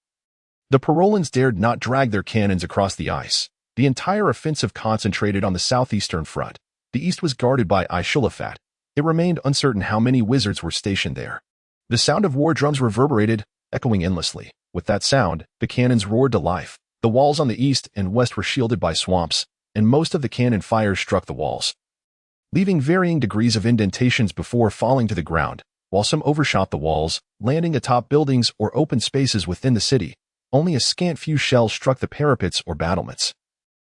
The Parolans dared not drag their cannons across the ice. The entire offensive concentrated on the southeastern front. The east was guarded by Ashru Lathe. It remained uncertain how many wizards were stationed there. The sound of war drums reverberated, echoing endlessly. With that sound, the cannons roared to life. The walls on the east and west were shielded by swamps, and most of the cannon fires struck the walls, leaving varying degrees of indentations before falling to the ground, while some overshot the walls, landing atop buildings or open spaces within the city. Only a scant few shells struck the parapets or battlements,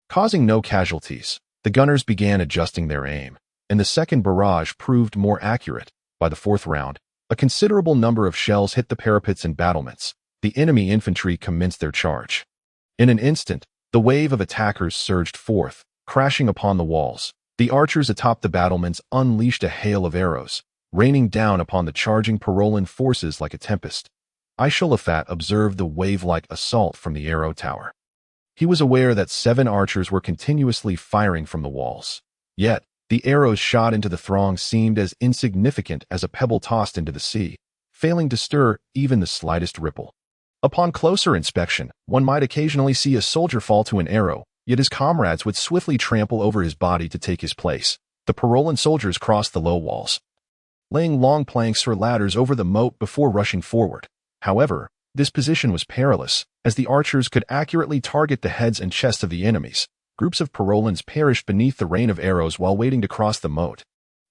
causing no casualties. The gunners began adjusting their aim, and the second barrage proved more accurate. By the 4th round, a considerable number of shells hit the parapets and battlements. The enemy infantry commenced their charge. In an instant, the wave of attackers surged forth, crashing upon the walls. The archers atop the battlements unleashed a hail of arrows, raining down upon the charging Parolan forces like a tempest. Ashru Lathe observed the wave-like assault from the arrow tower. He was aware that 7 archers were continuously firing from the walls. Yet, the arrows shot into the throng seemed as insignificant as a pebble tossed into the sea, failing to stir even the slightest ripple. Upon closer inspection, one might occasionally see a soldier fall to an arrow, yet his comrades would swiftly trample over his body to take his place. The Parolan soldiers crossed the low walls, laying long planks or ladders over the moat before rushing forward. However, this position was perilous, as the archers could accurately target the heads and chests of the enemies. Groups of Parolans perished beneath the rain of arrows while waiting to cross the moat.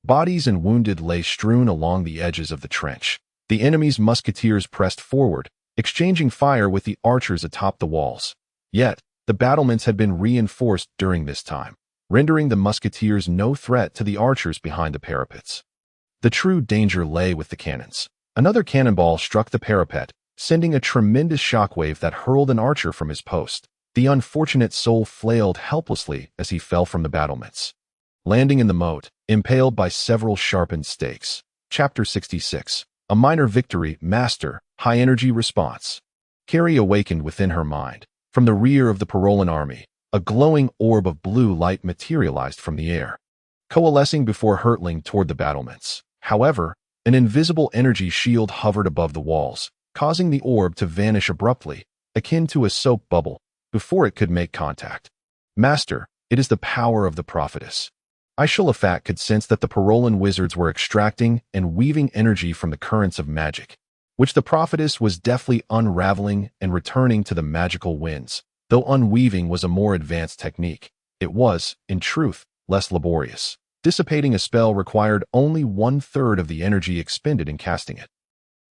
Bodies and wounded lay strewn along the edges of the trench. The enemy's musketeers pressed forward, exchanging fire with the archers atop the walls. Yet, the battlements had been reinforced during this time, rendering the musketeers no threat to the archers behind the parapets. The true danger lay with the cannons. Another cannonball struck the parapet, sending a tremendous shockwave that hurled an archer from his post. The unfortunate soul flailed helplessly as he fell from the battlements, landing in the moat, impaled by several sharpened stakes. Chapter 66. A minor victory, Master, high-energy response. Carrie awakened within her mind. From the rear of the Parolan army, a glowing orb of blue light materialized from the air, coalescing before hurtling toward the battlements. However, an invisible energy shield hovered above the walls, causing the orb to vanish abruptly, akin to a soap bubble, before it could make contact. Master, it is the power of the prophetess. Ashru Lathe could sense that the Parolan wizards were extracting and weaving energy from the currents of magic, which the prophetess was deftly unraveling and returning to the magical winds. Though unweaving was a more advanced technique, it was, in truth, less laborious. Dissipating a spell required only 1/3 of the energy expended in casting it.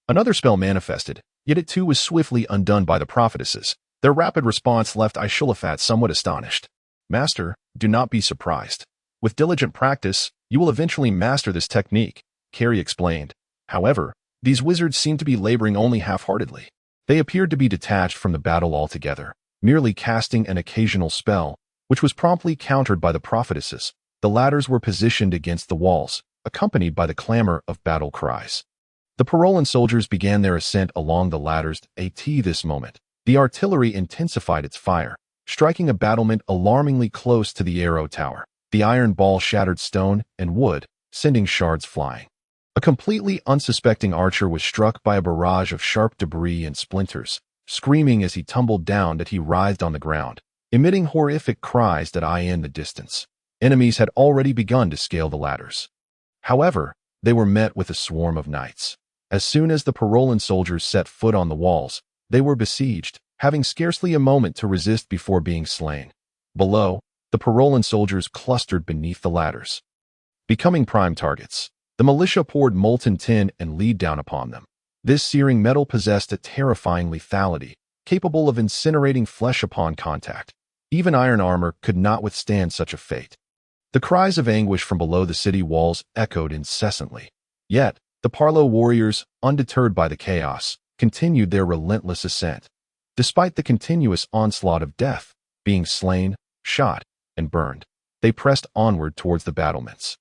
Another spell manifested, yet it too was swiftly undone by the prophetesses. Their rapid response left Ashru Lathe somewhat astonished. Master, do not be surprised. With diligent practice, you will eventually master this technique, Carrie explained. However, these wizards seemed to be laboring only half-heartedly. They appeared to be detached from the battle altogether, merely casting an occasional spell, which was promptly countered by the prophetesses. The ladders were positioned against the walls, accompanied by the clamor of battle cries. The Parolan soldiers began their ascent along the ladders. At this moment, the artillery intensified its fire, striking a battlement alarmingly close to the arrow tower. The iron ball shattered stone and wood, sending shards flying. A completely unsuspecting archer was struck by a barrage of sharp debris and splinters, screaming as he tumbled down that he writhed on the ground, emitting horrific cries that in the distance. Enemies had already begun to scale the ladders. However, they were met with a swarm of knights. As soon as the Parolan soldiers set foot on the walls, they were besieged, having scarcely a moment to resist before being slain. Below, the Parolan soldiers clustered beneath the ladders, becoming prime targets. The militia poured molten tin and lead down upon them. This searing metal possessed a terrifying lethality, capable of incinerating flesh upon contact. Even iron armor could not withstand such a fate. The cries of anguish from below the city walls echoed incessantly. Yet, the Parlo warriors, undeterred by the chaos, continued their relentless ascent. Despite the continuous onslaught of death, being slain, shot, and burned, they pressed onward towards the battlements.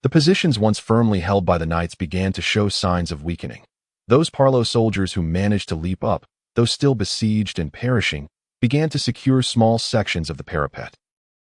The positions once firmly held by the knights began to show signs of weakening. Those Parlo soldiers who managed to leap up, though still besieged and perishing, began to secure small sections of the parapet,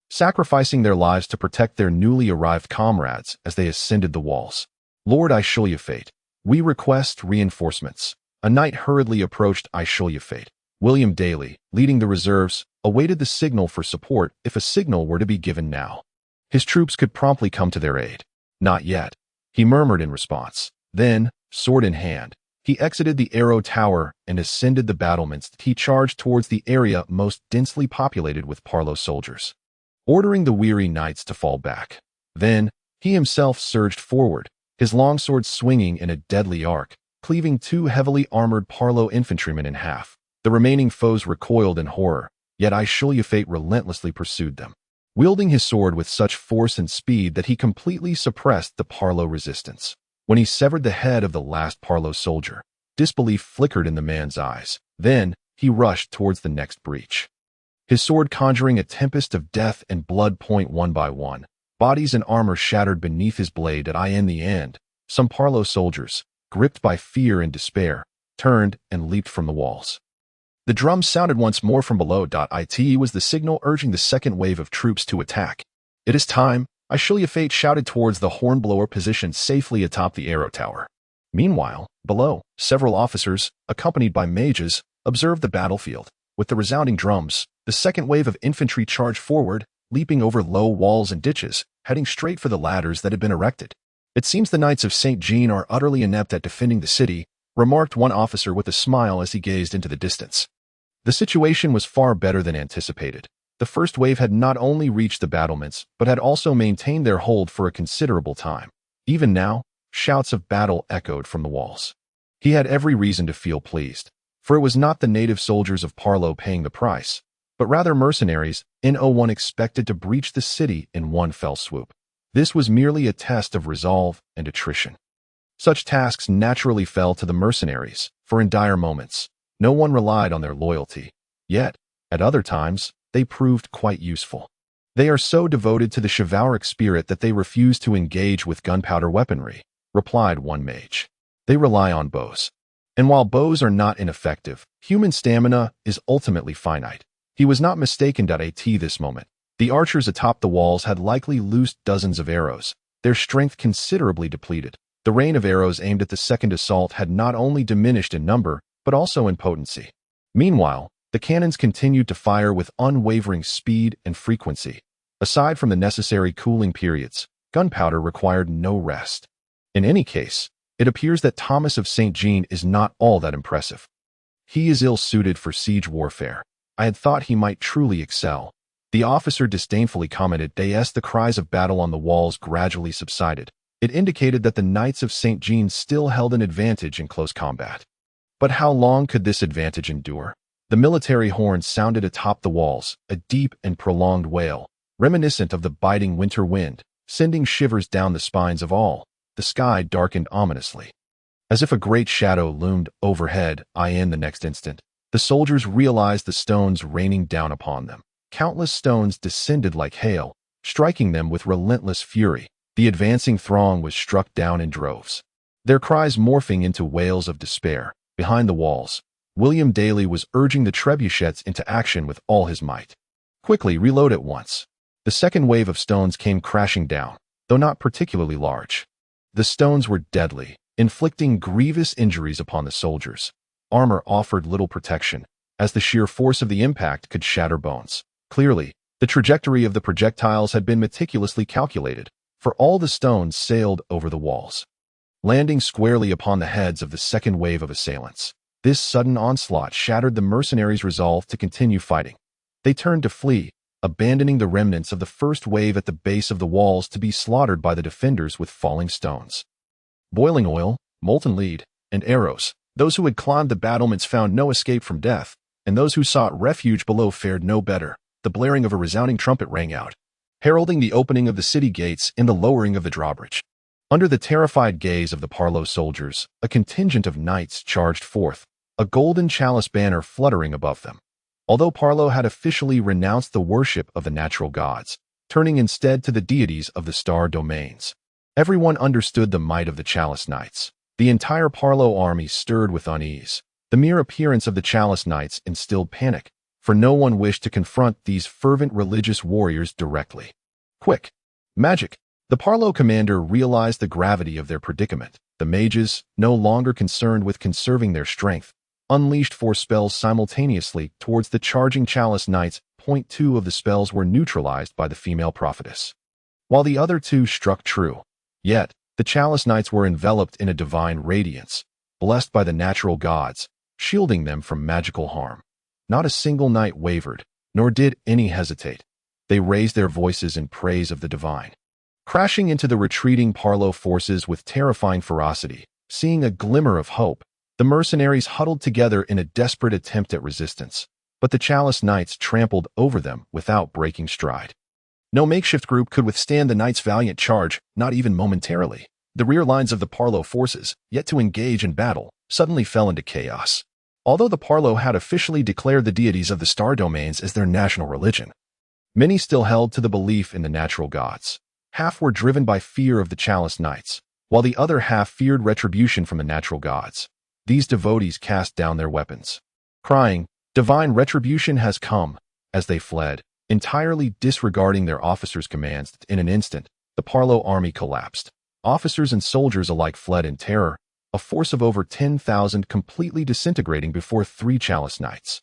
sacrificing their lives to protect their newly arrived comrades as they ascended the walls. Lord Ashru Lathe, we request reinforcements. A knight hurriedly approached Ashru Lathe. William Daly, leading the reserves, awaited the signal for support if a signal were to be given now. His troops could promptly come to their aid. Not yet, he murmured in response. Then, sword in hand, he exited the arrow tower and ascended the battlements. He charged towards the area most densely populated with Parlo soldiers, ordering the weary knights to fall back. Then, he himself surged forward, his longsword swinging in a deadly arc, cleaving 2 heavily armored Parlo infantrymen in half. The remaining foes recoiled in horror, yet Ashru Lathe relentlessly pursued them, wielding his sword with such force and speed that he completely suppressed the Parlo resistance. When he severed the head of the last Parlo soldier, disbelief flickered in the man's eyes. Then, he rushed towards the next breach, his sword conjuring a tempest of death and blood. One by one, Bodies and armor shattered beneath his blade. In the end, some Parlo soldiers, gripped by fear and despair, turned and leaped from the walls. The drums sounded once more from below. It was the signal urging the second wave of troops to attack. "It is time," Ashru Lathe shouted towards the hornblower positioned safely atop the arrow tower. Meanwhile, below, several officers, accompanied by mages, observed the battlefield. With the resounding drums, the second wave of infantry charged forward, leaping over low walls and ditches, heading straight for the ladders that had been erected. "It seems the Knights of St. Jean are utterly inept at defending the city," remarked one officer with a smile as he gazed into the distance. The situation was far better than anticipated. The first wave had not only reached the battlements, but had also maintained their hold for a considerable time. Even now, shouts of battle echoed from the walls. He had every reason to feel pleased, for it was not the native soldiers of Parlo paying the price, but rather mercenaries no one expected to breach the city in one fell swoop. This was merely a test of resolve and attrition. Such tasks naturally fell to the mercenaries, for in dire moments, no one relied on their loyalty. Yet, at other times, they proved quite useful. "They are so devoted to the chivalric spirit that they refuse to engage with gunpowder weaponry," replied one mage. "They rely on bows. And while bows are not ineffective, human stamina is ultimately finite." He was not mistaken. At this moment, the archers atop the walls had likely loosed dozens of arrows, their strength considerably depleted. The rain of arrows aimed at the second assault had not only diminished in number, but also in potency. Meanwhile, the cannons continued to fire with unwavering speed and frequency. Aside from the necessary cooling periods, gunpowder required no rest. In any case, it appears that Thomas of St. Jean is not all that impressive. "He is ill-suited for siege warfare. I had thought he might truly excel," the officer disdainfully commented. As the cries of battle on the walls gradually subsided, it indicated that the Knights of St. Jean still held an advantage in close combat. But how long could this advantage endure? The military horn sounded atop the walls, a deep and prolonged wail, reminiscent of the biting winter wind, sending shivers down the spines of all. The sky darkened ominously, as if a great shadow loomed overhead. In the next instant, the soldiers realized the stones raining down upon them. Countless stones descended like hail, striking them with relentless fury. The advancing throng was struck down in droves, their cries morphing into wails of despair. Behind the walls, William Daly was urging the trebuchets into action with all his might. "Quickly, reload at once." The second wave of stones came crashing down, though not particularly large. The stones were deadly, inflicting grievous injuries upon the soldiers. Armor offered little protection, as the sheer force of the impact could shatter bones. Clearly, the trajectory of the projectiles had been meticulously calculated, for all the stones sailed over the walls, landing squarely upon the heads of the second wave of assailants. This sudden onslaught shattered the mercenaries' resolve to continue fighting. They turned to flee, abandoning the remnants of the first wave at the base of the walls to be slaughtered by the defenders with falling stones. Boiling oil, molten lead, and arrows. Those who had climbed the battlements found no escape from death, and those who sought refuge below fared no better. The blaring of a resounding trumpet rang out, heralding the opening of the city gates and the lowering of the drawbridge. Under the terrified gaze of the Parlo soldiers, a contingent of knights charged forth, a golden chalice banner fluttering above them. Although Parlo had officially renounced the worship of the natural gods, turning instead to the deities of the star domains, everyone understood the might of the Chalice Knights. The entire Parlo army stirred with unease. The mere appearance of the Chalice Knights instilled panic, for no one wished to confront these fervent religious warriors directly. Quick! Magic! The Parlo commander realized the gravity of their predicament. The mages, no longer concerned with conserving their strength, unleashed 4 spells simultaneously towards the charging Chalice Knights. 2 of the spells were neutralized by the female prophetess, while the other 2 struck true. Yet, the Chalice Knights were enveloped in a divine radiance, blessed by the natural gods, shielding them from magical harm. Not a single knight wavered, nor did any hesitate. They raised their voices in praise of the divine, crashing into the retreating Parlo forces with terrifying ferocity. Seeing a glimmer of hope, the mercenaries huddled together in a desperate attempt at resistance, but the Chalice Knights trampled over them without breaking stride. No makeshift group could withstand the knights' valiant charge, not even momentarily. The rear lines of the Parlo forces, yet to engage in battle, suddenly fell into chaos. Although the Parlo had officially declared the deities of the star domains as their national religion, many still held to the belief in the natural gods. Half were driven by fear of the Chalice Knights, while the other half feared retribution from the natural gods. These devotees cast down their weapons, crying, "Divine retribution has come," as they fled, entirely disregarding their officers' commands. In an instant, the Parlo army collapsed. Officers and soldiers alike fled in terror, a force of over 10,000 completely disintegrating before 3 Chalice Knights.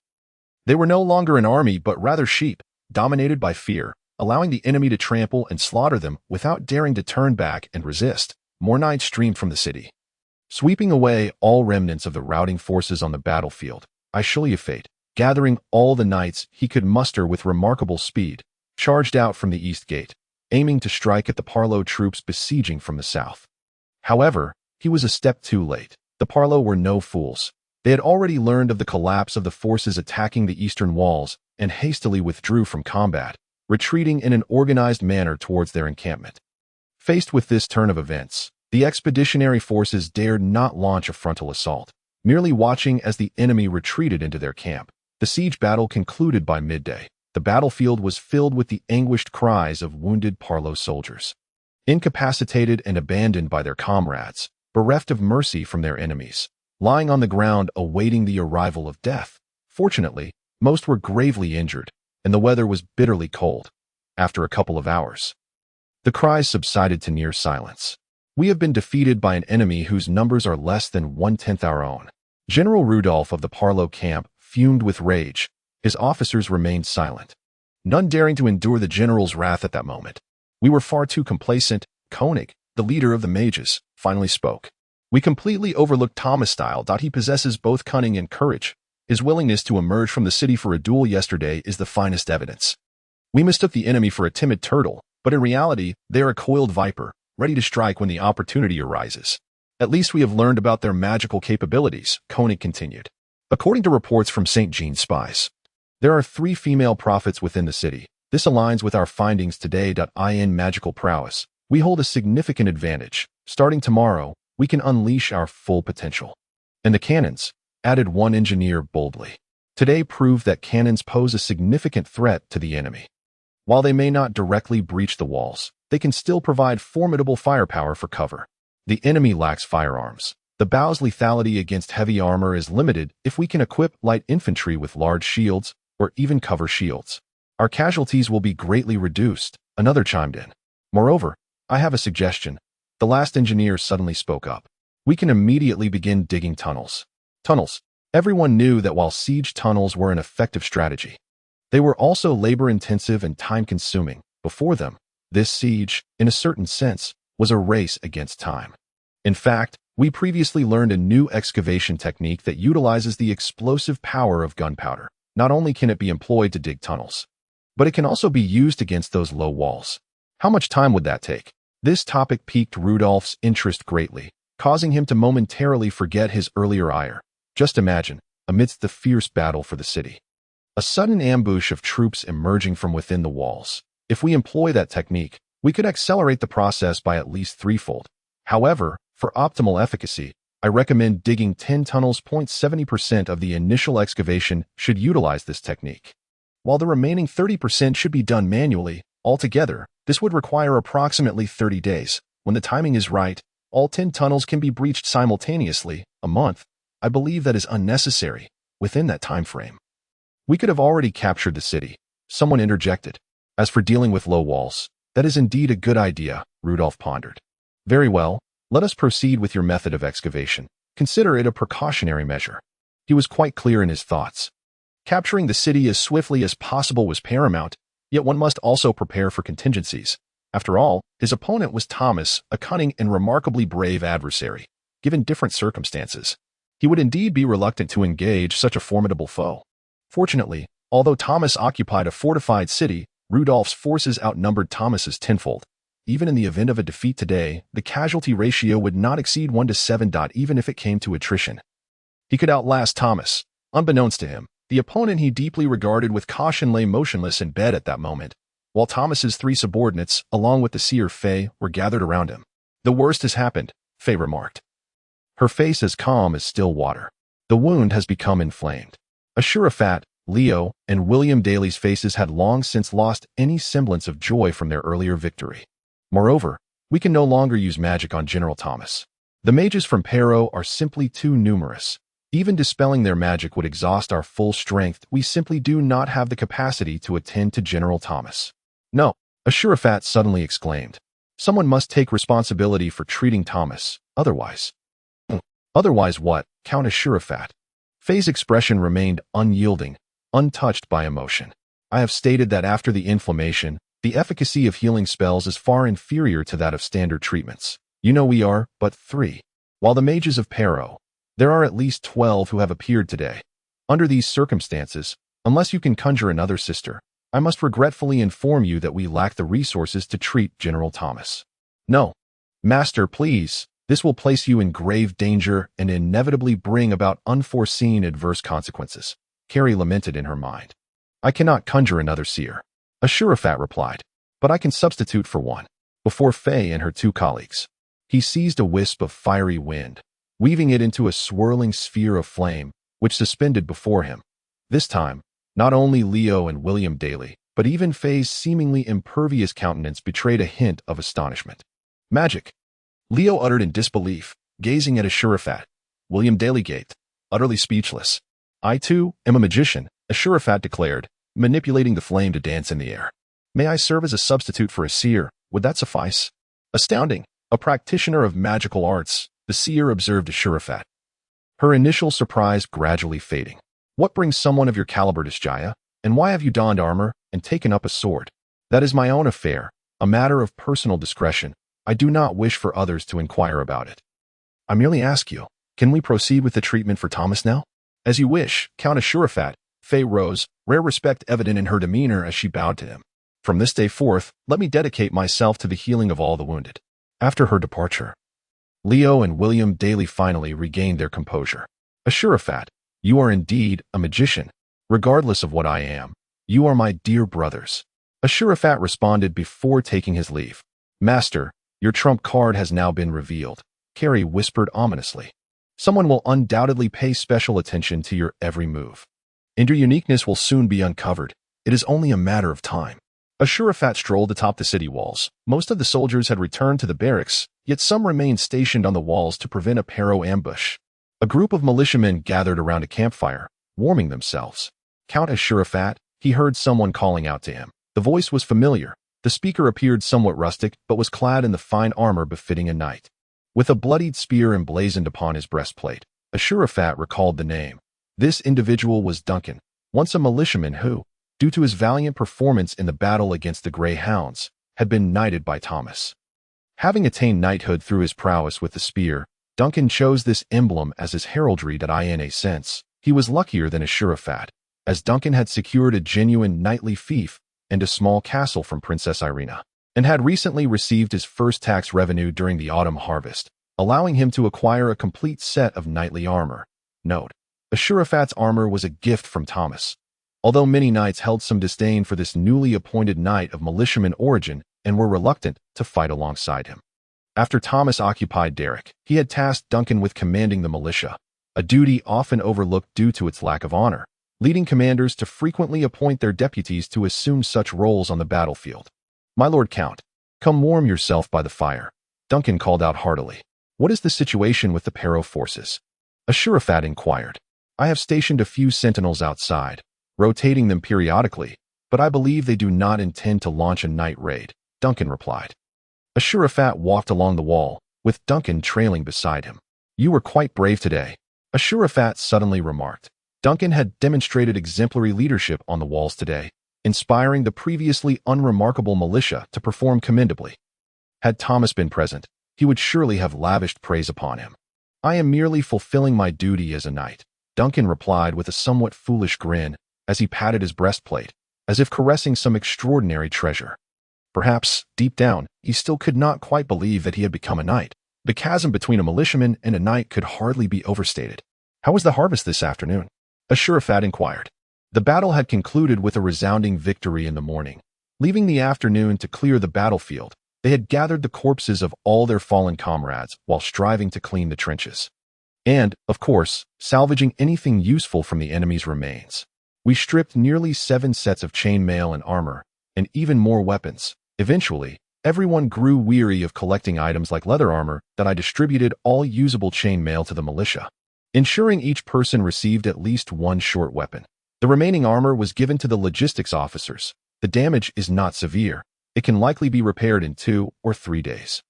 They were no longer an army but rather sheep, dominated by fear, allowing the enemy to trample and slaughter them without daring to turn back and resist. More knights streamed from the city, sweeping away all remnants of the routing forces on the battlefield. Ashru Lathe, gathering all the knights he could muster with remarkable speed, charged out from the east gate, aiming to strike at the Parlo troops besieging from the south. However, he was a step too late. The Parlo were no fools. They had already learned of the collapse of the forces attacking the eastern walls and hastily withdrew from combat, retreating in an organized manner towards their encampment. Faced with this turn of events, the expeditionary forces dared not launch a frontal assault, merely watching as the enemy retreated into their camp. The siege battle concluded by midday. The battlefield was filled with the anguished cries of wounded Parlo soldiers, incapacitated and abandoned by their comrades, bereft of mercy from their enemies, lying on the ground awaiting the arrival of death. Fortunately, most were gravely injured, and the weather was bitterly cold. After a couple of hours, the cries subsided to near silence. "We have been defeated by an enemy whose numbers are less than 1/10 our own." General Rudolph of the Parlo camp fumed with rage. His officers remained silent, none daring to endure the general's wrath at that moment. "We were far too complacent." Koenig, the leader of the mages, finally spoke. "We completely overlooked Thomas' style. He possesses both cunning and courage. His willingness to emerge from the city for a duel yesterday is the finest evidence. We mistook the enemy for a timid turtle, but in reality, they are a coiled viper, ready to strike when the opportunity arises. At least we have learned about their magical capabilities," Koenig continued. "According to reports from St. Jean's spies, there are 3 female prophets within the city. This aligns with our findings today. In magical prowess, we hold a significant advantage. Starting tomorrow, we can unleash our full potential." "And the cannons," added one engineer boldly. "Today proved that cannons pose a significant threat to the enemy. While they may not directly breach the walls, they can still provide formidable firepower for cover. The enemy lacks firearms. The bow's lethality against heavy armor is limited if we can equip light infantry with large shields or even cover shields. Our casualties will be greatly reduced," another chimed in. "Moreover, I have a suggestion." The last engineer suddenly spoke up. "We can immediately begin digging tunnels." Tunnels. Everyone knew that while siege tunnels were an effective strategy, they were also labor-intensive and time-consuming. Before them, this siege, in a certain sense, was a race against time. In fact, we previously learned a new excavation technique that utilizes the explosive power of gunpowder. Not only can it be employed to dig tunnels, but it can also be used against those low walls. How much time would that take? This topic piqued Rudolph's interest greatly, causing him to momentarily forget his earlier ire. Just imagine, amidst the fierce battle for the city, a sudden ambush of troops emerging from within the walls. If we employ that technique, we could accelerate the process by at least 3-fold. However, for optimal efficacy, I recommend digging 10 tunnels. 70% of the initial excavation should utilize this technique, while the remaining 30% should be done manually. Altogether, this would require approximately 30 days. When the timing is right, all 10 tunnels can be breached simultaneously. A month, I believe that is unnecessary. Within that time frame, we could have already captured the city. Someone interjected. "As for dealing with low walls, that is indeed a good idea," Rudolph pondered. "Very well, let us proceed with your method of excavation. Consider it a precautionary measure." He was quite clear in his thoughts. Capturing the city as swiftly as possible was paramount, yet one must also prepare for contingencies. After all, his opponent was Thomas, a cunning and remarkably brave adversary. Given different circumstances, he would indeed be reluctant to engage such a formidable foe. Fortunately, although Thomas occupied a fortified city, Rudolph's forces outnumbered Thomas's tenfold. Even in the event of a defeat today, the casualty ratio would not exceed 1-7. Even if it came to attrition, he could outlast Thomas. Unbeknownst to him, the opponent he deeply regarded with caution lay motionless in bed at that moment, while Thomas's 3 subordinates, along with the seer Faye, were gathered around him. "The worst has happened," Faye remarked, her face as calm as still water. "The wound has become inflamed." Ashru Lathe, Leo, and William Daly's faces had long since lost any semblance of joy from their earlier victory. Moreover, we can no longer use magic on General Thomas. The mages from Pero are simply too numerous. Even dispelling their magic would exhaust our full strength. We simply do not have the capacity to attend to General Thomas. No, Ashurafat suddenly exclaimed. Someone must take responsibility for treating Thomas, otherwise. Otherwise what, Count Ashurafat? Faye's expression remained unyielding, untouched by emotion. I have stated that after the inflammation, the efficacy of healing spells is far inferior to that of standard treatments. You know we are but 3. While the mages of Pero, there are at least 12 who have appeared today. Under these circumstances, unless you can conjure another sister, I must regretfully inform you that we lack the resources to treat General Thomas. No. Master, please. This will place you in grave danger and inevitably bring about unforeseen adverse consequences, Carrie lamented in her mind. I cannot conjure another seer, Ashurafat replied, but I can substitute for one. Before Faye and her 2 colleagues, he seized a wisp of fiery wind, weaving it into a swirling sphere of flame, which suspended before him. This time, not only Leo and William Daly, but even Faye's seemingly impervious countenance betrayed a hint of astonishment. Magic! Leo uttered in disbelief, gazing at Ashurafat. William Daly gaped, utterly speechless. I too am a magician, Ashurafat declared, manipulating the flame to dance in the air. May I serve as a substitute for a seer? Would that suffice? Astounding! A practitioner of magical arts, the seer observed Ashurafat, her initial surprise gradually fading. What brings someone of your caliber to Jaya, and why have you donned armor and taken up a sword? That is my own affair, a matter of personal discretion. I do not wish for others to inquire about it. I merely ask you, can we proceed with the treatment for Thomas now? As you wish, Count Ashurafat. Faye rose, rare respect evident in her demeanor as she bowed to him. From this day forth, let me dedicate myself to the healing of all the wounded. After her departure, Leo and William Daly finally regained their composure. Ashurafat, you are indeed a magician. Regardless of what I am, you are my dear brothers. Ashurafat responded before taking his leave. Master, your trump card has now been revealed, Carrie whispered ominously. Someone will undoubtedly pay special attention to your every move. And your uniqueness will soon be uncovered. It is only a matter of time. Ashurafat strolled atop the city walls. Most of the soldiers had returned to the barracks, yet some remained stationed on the walls to prevent a Pero ambush. A group of militiamen gathered around a campfire, warming themselves. Count Ashurafat, he heard someone calling out to him. The voice was familiar. The speaker appeared somewhat rustic, but was clad in the fine armor befitting a knight. With a bloodied spear emblazoned upon his breastplate, Ashurafat recalled the name. This individual was Duncan, once a militiaman who, due to his valiant performance in the battle against the Grey Hounds, had been knighted by Thomas. Having attained knighthood through his prowess with the spear, Duncan chose this emblem as his heraldry. In a sense, he was luckier than Ashurafat, as Duncan had secured a genuine knightly fief and a small castle from Princess Irina, and had recently received his first tax revenue during the autumn harvest, allowing him to acquire a complete set of knightly armor. Note: Ashurafat's armor was a gift from Thomas, although many knights held some disdain for this newly appointed knight of militiaman origin and were reluctant to fight alongside him. After Thomas occupied Derrick, he had tasked Duncan with commanding the militia, a duty often overlooked due to its lack of honor, leading commanders to frequently appoint their deputies to assume such roles on the battlefield. My Lord Count, come warm yourself by the fire, Duncan called out heartily. What is the situation with the Pero forces? Ashurafat inquired. I have stationed a few sentinels outside, rotating them periodically, but I believe they do not intend to launch a night raid, Duncan replied. Ashurafat walked along the wall, with Duncan trailing beside him. You were quite brave today, Ashurafat suddenly remarked. Duncan had demonstrated exemplary leadership on the walls today, inspiring the previously unremarkable militia to perform commendably. Had Thomas been present, he would surely have lavished praise upon him. I am merely fulfilling my duty as a knight, Duncan replied with a somewhat foolish grin as he patted his breastplate, as if caressing some extraordinary treasure. Perhaps, deep down, he still could not quite believe that he had become a knight. The chasm between a militiaman and a knight could hardly be overstated. How was the harvest this afternoon? Ashurafat inquired. The battle had concluded with a resounding victory in the morning. Leaving the afternoon to clear the battlefield, they had gathered the corpses of all their fallen comrades while striving to clean the trenches. And, of course, salvaging anything useful from the enemy's remains. We stripped nearly 7 sets of chainmail and armor, and even more weapons. Eventually, Everyone grew weary of collecting items like leather armor that I distributed all usable chain mail to the militia, ensuring each person received at least one short weapon. The remaining armor was given to the logistics officers. The damage is not severe. It can likely be repaired in 2 or 3 days.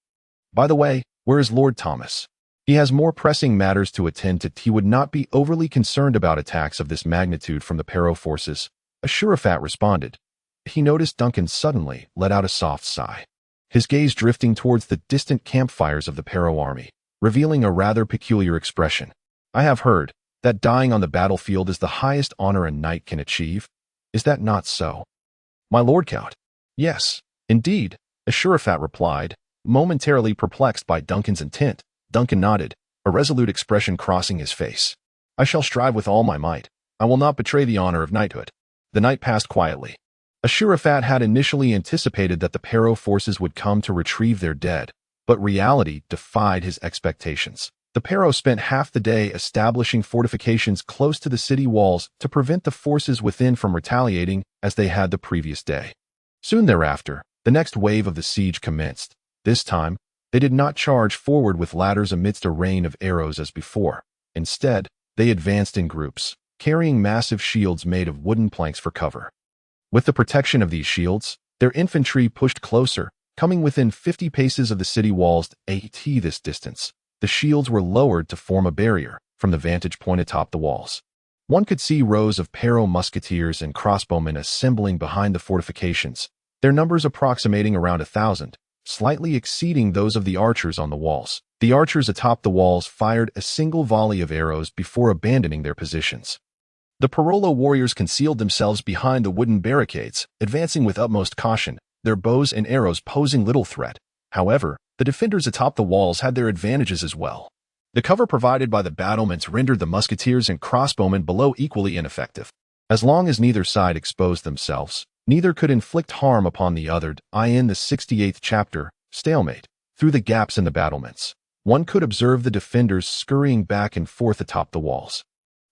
By the way, where is Lord Thomas? He has more pressing matters to attend to. He would not be overly concerned about attacks of this magnitude from the Pero forces. Ashru Lathe responded. He noticed Duncan suddenly let out a soft sigh, his gaze drifting towards the distant campfires of the Pero army, revealing a rather peculiar expression. I have heard that dying on the battlefield is the highest honor a knight can achieve. Is that not so? My Lord Count. Yes, indeed, Ashru Lathe replied, momentarily perplexed by Duncan's intent. Duncan nodded, a resolute expression crossing his face. I shall strive with all my might. I will not betray the honor of knighthood. The night passed quietly. Ashru Lathe had initially anticipated that the Pero forces would come to retrieve their dead, but reality defied his expectations. The Pero spent half the day establishing fortifications close to the city walls to prevent the forces within from retaliating as they had the previous day. Soon thereafter, the next wave of the siege commenced. This time, they did not charge forward with ladders amidst a rain of arrows as before. Instead, they advanced in groups, carrying massive shields made of wooden planks for cover. With the protection of these shields, their infantry pushed closer, coming within 50 paces of the city walls. At this distance, the shields were lowered to form a barrier from the vantage point atop the walls. One could see rows of Pero musketeers and crossbowmen assembling behind the fortifications, their numbers approximating around 1,000, slightly exceeding those of the archers on the walls. The archers atop the walls fired a single volley of arrows before abandoning their positions. The Pero warriors concealed themselves behind the wooden barricades, advancing with utmost caution, their bows and arrows posing little threat. However, the defenders atop the walls had their advantages as well. The cover provided by the battlements rendered the musketeers and crossbowmen below equally ineffective. As long as neither side exposed themselves, neither could inflict harm upon the other. In the 68th chapter, Stalemate. Through the gaps in the battlements, one could observe the defenders scurrying back and forth atop the walls.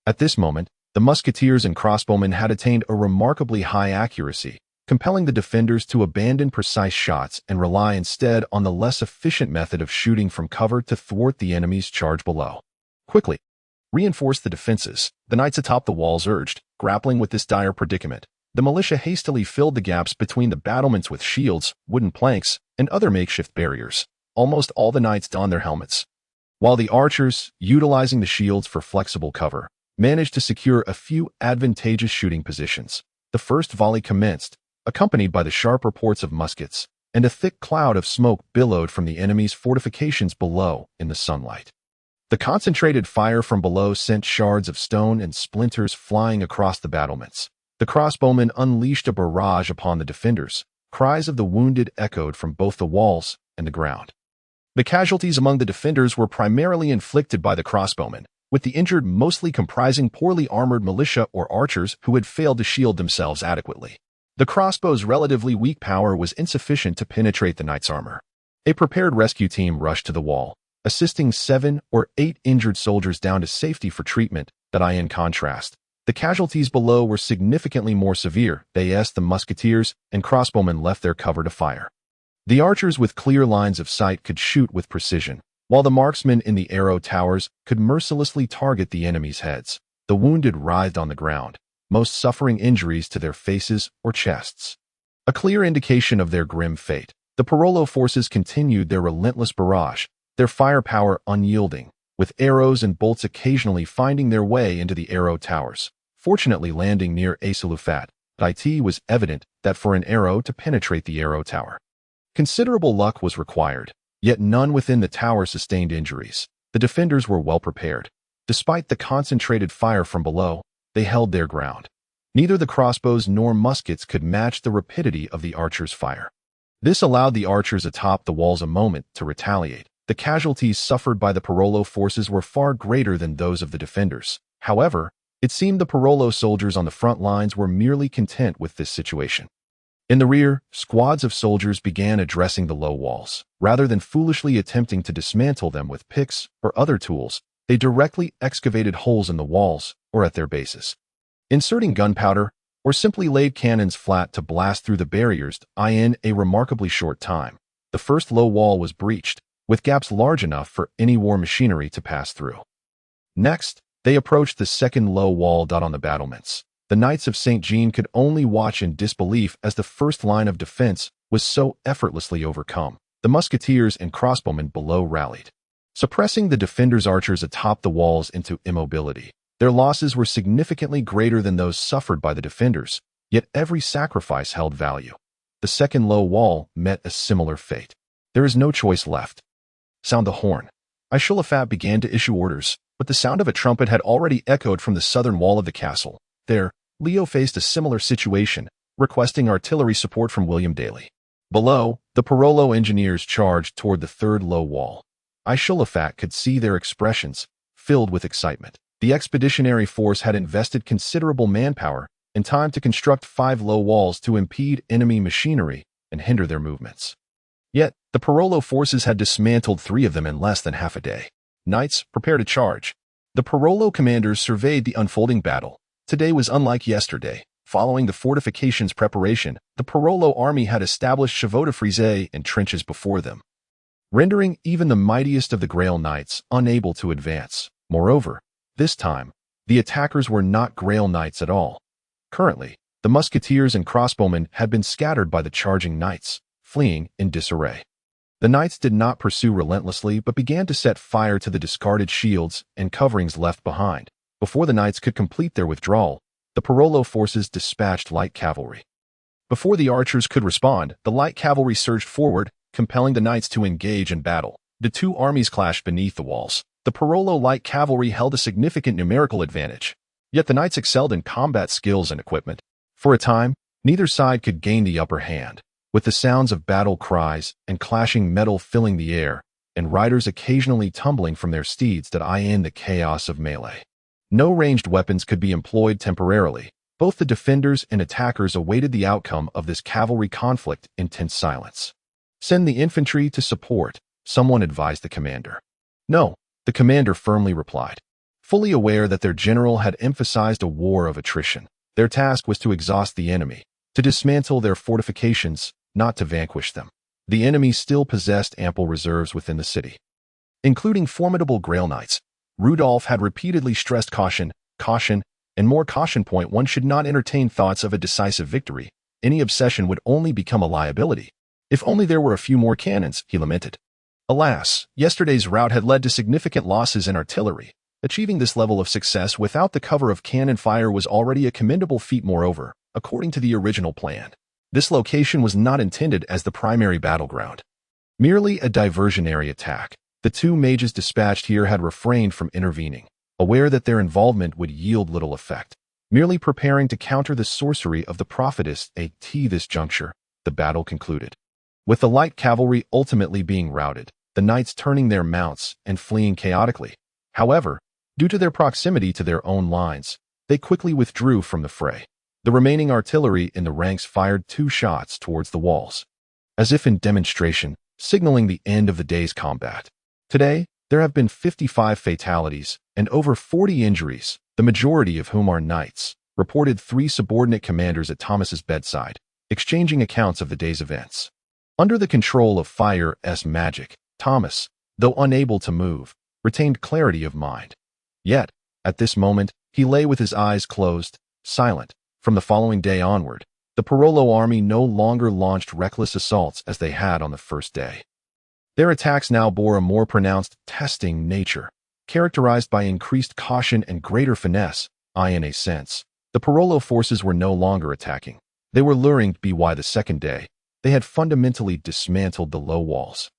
At this moment, the musketeers and crossbowmen had attained a remarkably high accuracy, compelling the defenders to abandon precise shots and rely instead on the less efficient method of shooting from cover to thwart the enemy's charge below. Quickly, reinforce the defenses, the knights atop the walls urged, grappling with this dire predicament. The militia hastily filled the gaps between the battlements with shields, wooden planks, and other makeshift barriers. Almost all the knights donned their helmets, while the archers, utilizing the shields for flexible cover, managed to secure a few advantageous shooting positions. The first volley commenced, accompanied by the sharp reports of muskets, and a thick cloud of smoke billowed from the enemy's fortifications below in the sunlight. The concentrated fire from below sent shards of stone and splinters flying across the battlements. The crossbowmen unleashed a barrage upon the defenders. Cries of the wounded echoed from both the walls and the ground. The casualties among the defenders were primarily inflicted by the crossbowmen, with the injured mostly comprising poorly armored militia or archers who had failed to shield themselves adequately. The crossbow's relatively weak power was insufficient to penetrate the knight's armor. A prepared rescue team rushed to the wall, assisting 7 or 8 injured soldiers down to safety for treatment. In contrast, the casualties below were significantly more severe. The musketeers and crossbowmen left their cover to fire. The archers with clear lines of sight could shoot with precision, while the marksmen in the arrow towers could mercilessly target the enemy's heads. The wounded writhed on the ground, most suffering injuries to their faces or chests, a clear indication of their grim fate. The Pero forces continued their relentless barrage, their firepower unyielding, with arrows and bolts occasionally finding their way into the arrow towers, fortunately landing near Ashru Lathe. It was evident that for an arrow to penetrate the arrow tower, considerable luck was required, yet none within the tower sustained injuries. The defenders were well prepared. Despite the concentrated fire from below, they held their ground. Neither the crossbows nor muskets could match the rapidity of the archers' fire. This allowed the archers atop the walls a moment to retaliate. The casualties suffered by the Pero forces were far greater than those of the defenders. However, it seemed the Pero soldiers on the front lines were merely content with this situation. In the rear, squads of soldiers began addressing the low walls. Rather than foolishly attempting to dismantle them with picks or other tools, they directly excavated holes in the walls or at their bases, inserting gunpowder, or simply laid cannons flat to blast through the barriers. In a remarkably short time, The first low wall was breached, with gaps large enough for any war machinery to pass through. Next, they approached the second low wall. On the battlements, the Knights of St. Jean could only watch in disbelief as the first line of defense was so effortlessly overcome. The musketeers and crossbowmen below rallied, suppressing the defenders' archers atop the walls into immobility. Their losses were significantly greater than those suffered by the defenders, yet every sacrifice held value. The second low wall met a similar fate. There is no choice left. Sound the horn. Ashru Lathe began to issue orders, but the sound of a trumpet had already echoed from the southern wall of the castle. There, Leo faced a similar situation, requesting artillery support from William Daly. Below, the Parolo engineers charged toward the third low wall. Ashru Lathe could see their expressions, filled with excitement. The expeditionary force had invested considerable manpower and time to construct 5 low walls to impede enemy machinery and hinder their movements. Yet, the Parolo forces had dismantled 3 of them in less than half a day. Knights, prepare to charge. The Parolo commanders surveyed the unfolding battle. Today was unlike yesterday. Following the fortifications preparation, the Parolo army had established chevaux de frise and trenches before them, rendering even the mightiest of the Grail Knights unable to advance. Moreover, this time, the attackers were not Grail Knights at all. Currently, the musketeers and crossbowmen had been scattered by the charging knights, fleeing in disarray. The knights did not pursue relentlessly but began to set fire to the discarded shields and coverings left behind. Before the knights could complete their withdrawal, the Parolo forces dispatched light cavalry. Before the archers could respond, the light cavalry surged forward, compelling the knights to engage in battle. The 2 armies clashed beneath the walls. The Parolo light cavalry held a significant numerical advantage, yet the knights excelled in combat skills and equipment. For a time, neither side could gain the upper hand, with the sounds of battle cries and clashing metal filling the air, and riders occasionally tumbling from their steeds in the chaos of melee. No ranged weapons could be employed temporarily. Both the defenders and attackers awaited the outcome of this cavalry conflict in tense silence. Send the infantry to support, someone advised the commander. No, the commander firmly replied. Fully aware that their general had emphasized a war of attrition, their task was to exhaust the enemy, to dismantle their fortifications, not to vanquish them. The enemy still possessed ample reserves within the city, including formidable Grail Knights. Rudolph had repeatedly stressed caution, and more caution. One should not entertain thoughts of a decisive victory. Any obsession would only become a liability. If only there were a few more cannons, he lamented. Alas, yesterday's rout had led to significant losses in artillery. Achieving this level of success without the cover of cannon fire was already a commendable feat. Moreover, according to the original plan, this location was not intended as the primary battleground, merely a diversionary attack. The 2 mages dispatched here had refrained from intervening, aware that their involvement would yield little effect, merely preparing to counter the sorcery of the prophetess. At this juncture, the battle concluded, with the light cavalry ultimately being routed, the knights turning their mounts and fleeing chaotically. However, due to their proximity to their own lines, they quickly withdrew from the fray. The remaining artillery in the ranks fired 2 shots towards the walls, as if in demonstration, signaling the end of the day's combat. Today, there have been 55 fatalities and over 40 injuries, the majority of whom are knights, reported 3 subordinate commanders at Thomas's bedside, exchanging accounts of the day's events. Under the control of fire's magic, Thomas, though unable to move, retained clarity of mind. Yet, at this moment, he lay with his eyes closed, silent. From the following day onward, the Parolo army no longer launched reckless assaults as they had on the first day. Their attacks now bore a more pronounced, testing nature, characterized by increased caution and greater finesse. In a sense, the Parolo forces were no longer attacking. They were luring. By the second day, they had fundamentally dismantled the low walls.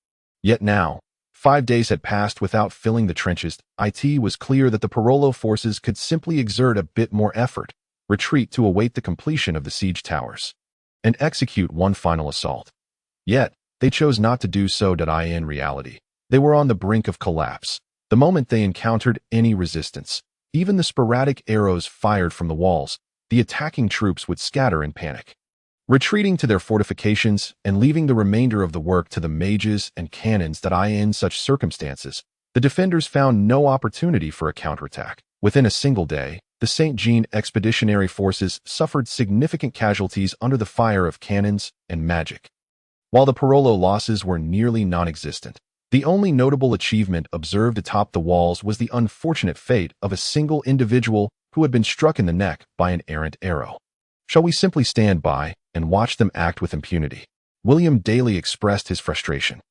Yet now, 5 days had passed without filling the trenches. It was clear that the Parolo forces could simply exert a bit more effort, retreat to await the completion of the siege towers, and execute one final assault. Yet, they chose not to do so. In reality, they were on the brink of collapse. The moment they encountered any resistance, even the sporadic arrows fired from the walls, the attacking troops would scatter in panic, retreating to their fortifications and leaving the remainder of the work to the mages and cannons. In such circumstances, the defenders found no opportunity for a counterattack. Within a single day, the St. Jean expeditionary forces suffered significant casualties under the fire of cannons and magic. while the Parolo losses were nearly non-existent. The only notable achievement observed atop the walls was the unfortunate fate of a single individual who had been struck in the neck by an errant arrow. Shall we simply stand by and watch them act with impunity? William Daly expressed his frustration.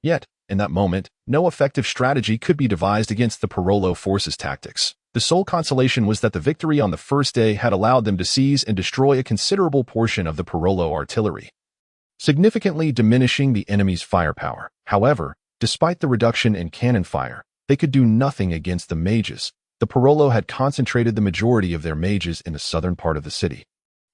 Yet, in that moment, no effective strategy could be devised against the Parolo forces' tactics. The sole consolation was that the victory on the first day had allowed them to seize and destroy a considerable portion of the Parolo artillery, significantly diminishing the enemy's firepower. However, despite the reduction in cannon fire, they could do nothing against the mages. The Parolo had concentrated the majority of their mages in the southern part of the city,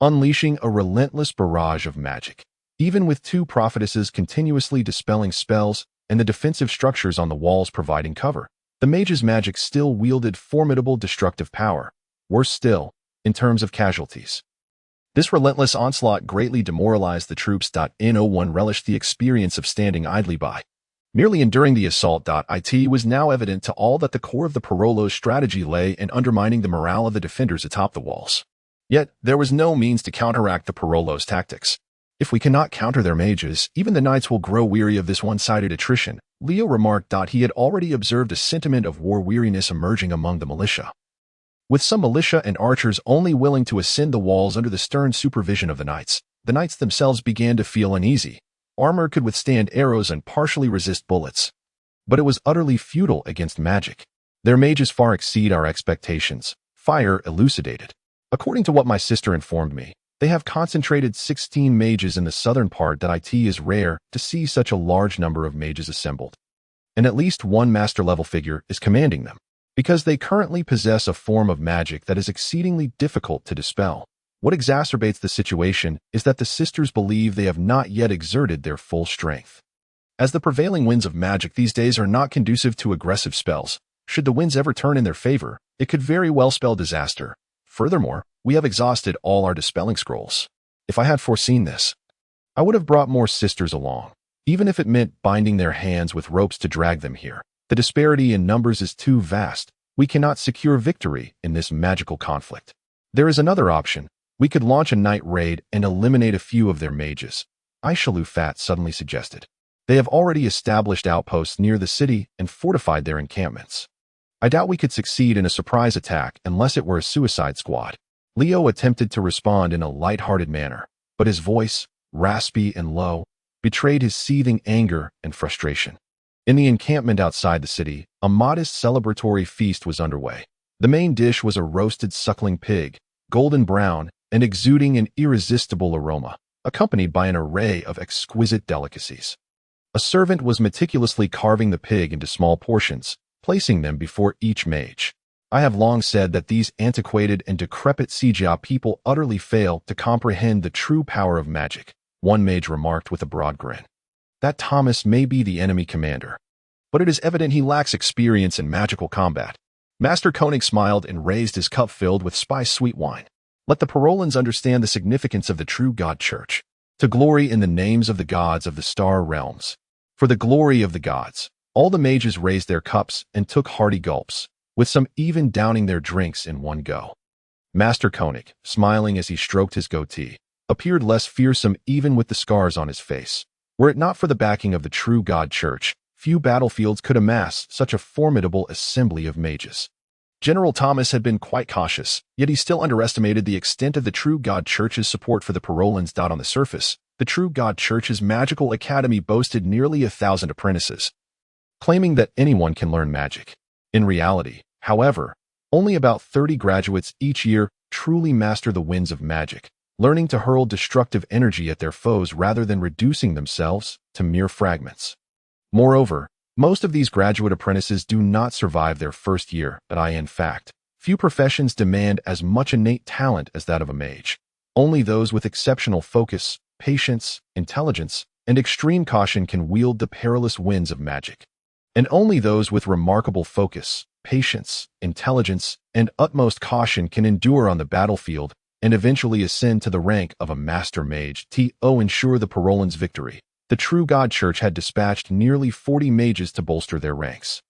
unleashing a relentless barrage of magic. Even with two prophetesses continuously dispelling spells and the defensive structures on the walls providing cover, the mage's magic still wielded formidable destructive power. Worse still, in terms of casualties. This relentless onslaught greatly demoralized the troops. No one relished the experience of standing idly by, merely enduring the assault. It was now evident to all that the core of the Parolo's strategy lay in undermining the morale of the defenders atop the walls. Yet, there was no means to counteract the Parolo's tactics. If we cannot counter their mages, even the knights will grow weary of this one-sided attrition, Leo remarked. He had already observed a sentiment of war weariness emerging among the militia, with some militia and archers only willing to ascend the walls under the stern supervision of the knights. The knights themselves began to feel uneasy. Armor could withstand arrows and partially resist bullets, but it was utterly futile against magic. Their mages far exceed our expectations, Fire elucidated. According to what my sister informed me, they have concentrated 16 mages in the southern part. It is rare to see such a large number of mages assembled, and at least one master-level figure is commanding them, because they currently possess a form of magic that is exceedingly difficult to dispel. What exacerbates the situation is that the sisters believe they have not yet exerted their full strength. As the prevailing winds of magic these days are not conducive to aggressive spells, should the winds ever turn in their favor, it could very well spell disaster. Furthermore, we have exhausted all our dispelling scrolls. If I had foreseen this, I would have brought more sisters along, even if it meant binding their hands with ropes to drag them here. The disparity in numbers is too vast. We cannot secure victory in this magical conflict. There is another option. We could launch a night raid and eliminate a few of their mages, Ashru Lathe suddenly suggested. They have already established outposts near the city and fortified their encampments. I doubt we could succeed in a surprise attack unless it were a suicide squad. Leo attempted to respond in a light-hearted manner, but his voice, raspy and low, betrayed his seething anger and frustration. In the encampment outside the city, a modest celebratory feast was underway. The main dish was a roasted suckling pig, golden brown and exuding an irresistible aroma, accompanied by an array of exquisite delicacies. A servant was meticulously carving the pig into small portions, placing them before each mage. I have long said that these antiquated and decrepit CGI people utterly fail to comprehend the true power of magic, one mage remarked with a broad grin. That Thomas may be the enemy commander, but it is evident he lacks experience in magical combat. Master Koenig smiled and raised his cup filled with spice-sweet wine. Let the Parolans understand the significance of the true God Church, to glory in the names of the gods of the star realms. For the glory of the gods, all the mages raised their cups and took hearty gulps, with some even downing their drinks in one go. Master Koenig, smiling as he stroked his goatee, appeared less fearsome even with the scars on his face. Were it not for the backing of the true God Church, few battlefields could amass such a formidable assembly of mages. General Thomas had been quite cautious, yet he still underestimated the extent of the True God Church's support for the Parolans. On the surface, the True God Church's magical academy boasted nearly 1,000 apprentices, claiming that anyone can learn magic. In reality, however, only about 30 graduates each year truly master the winds of magic, learning to hurl destructive energy at their foes rather than reducing themselves to mere fragments. Moreover, most of these graduate apprentices do not survive their first year. In fact, few professions demand as much innate talent as that of a mage. Only those with exceptional focus, patience, intelligence, and extreme caution can wield the perilous winds of magic. And only those with remarkable focus, patience, intelligence, and utmost caution can endure on the battlefield and eventually ascend to the rank of a master mage. To ensure the Parolans' victory, the True God Church had dispatched nearly 40 mages to bolster their ranks,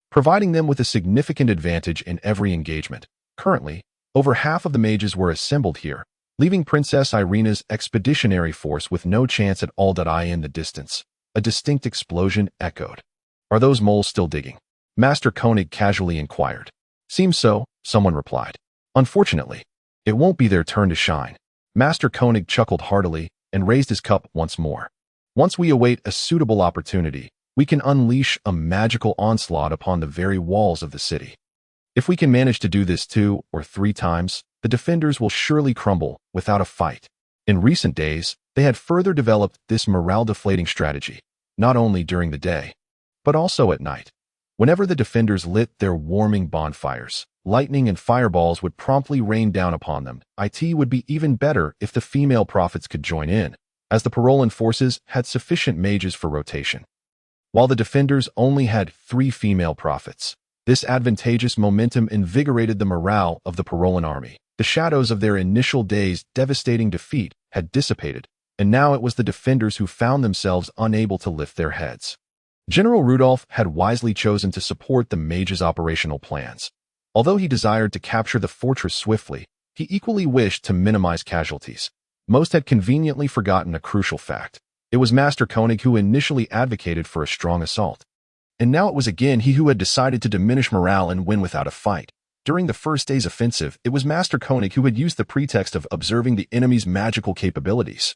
providing them with a significant advantage in every engagement. Currently, over half of the mages were assembled here, leaving Princess Irina's expeditionary force with no chance at all. In the distance, a distinct explosion echoed. "Are those moles still digging?" Master Koenig casually inquired. "Seems so," someone replied. "Unfortunately, it won't be their turn to shine." Master Koenig chuckled heartily and raised his cup once more. "Once we await a suitable opportunity, we can unleash a magical onslaught upon the very walls of the city. If we can manage to do this 2 or 3 times, the defenders will surely crumble without a fight." In recent days, they had further developed this morale-deflating strategy, not only during the day, but also at night. Whenever the defenders lit their warming bonfires, lightning and fireballs would promptly rain down upon them. It would be even better if the female prophets could join in, as the Parolan forces had sufficient mages for rotation. While the defenders only had 3 female prophets, this advantageous momentum invigorated the morale of the Parolan army. The shadows of their initial day's devastating defeat had dissipated, and now it was the defenders who found themselves unable to lift their heads. General Rudolph had wisely chosen to support the mages' operational plans. Although he desired to capture the fortress swiftly, he equally wished to minimize casualties. Most had conveniently forgotten a crucial fact. It was Master Koenig who initially advocated for a strong assault. And now it was again he who had decided to diminish morale and win without a fight. During the first day's offensive, it was Master Koenig who had used the pretext of observing the enemy's magical capabilities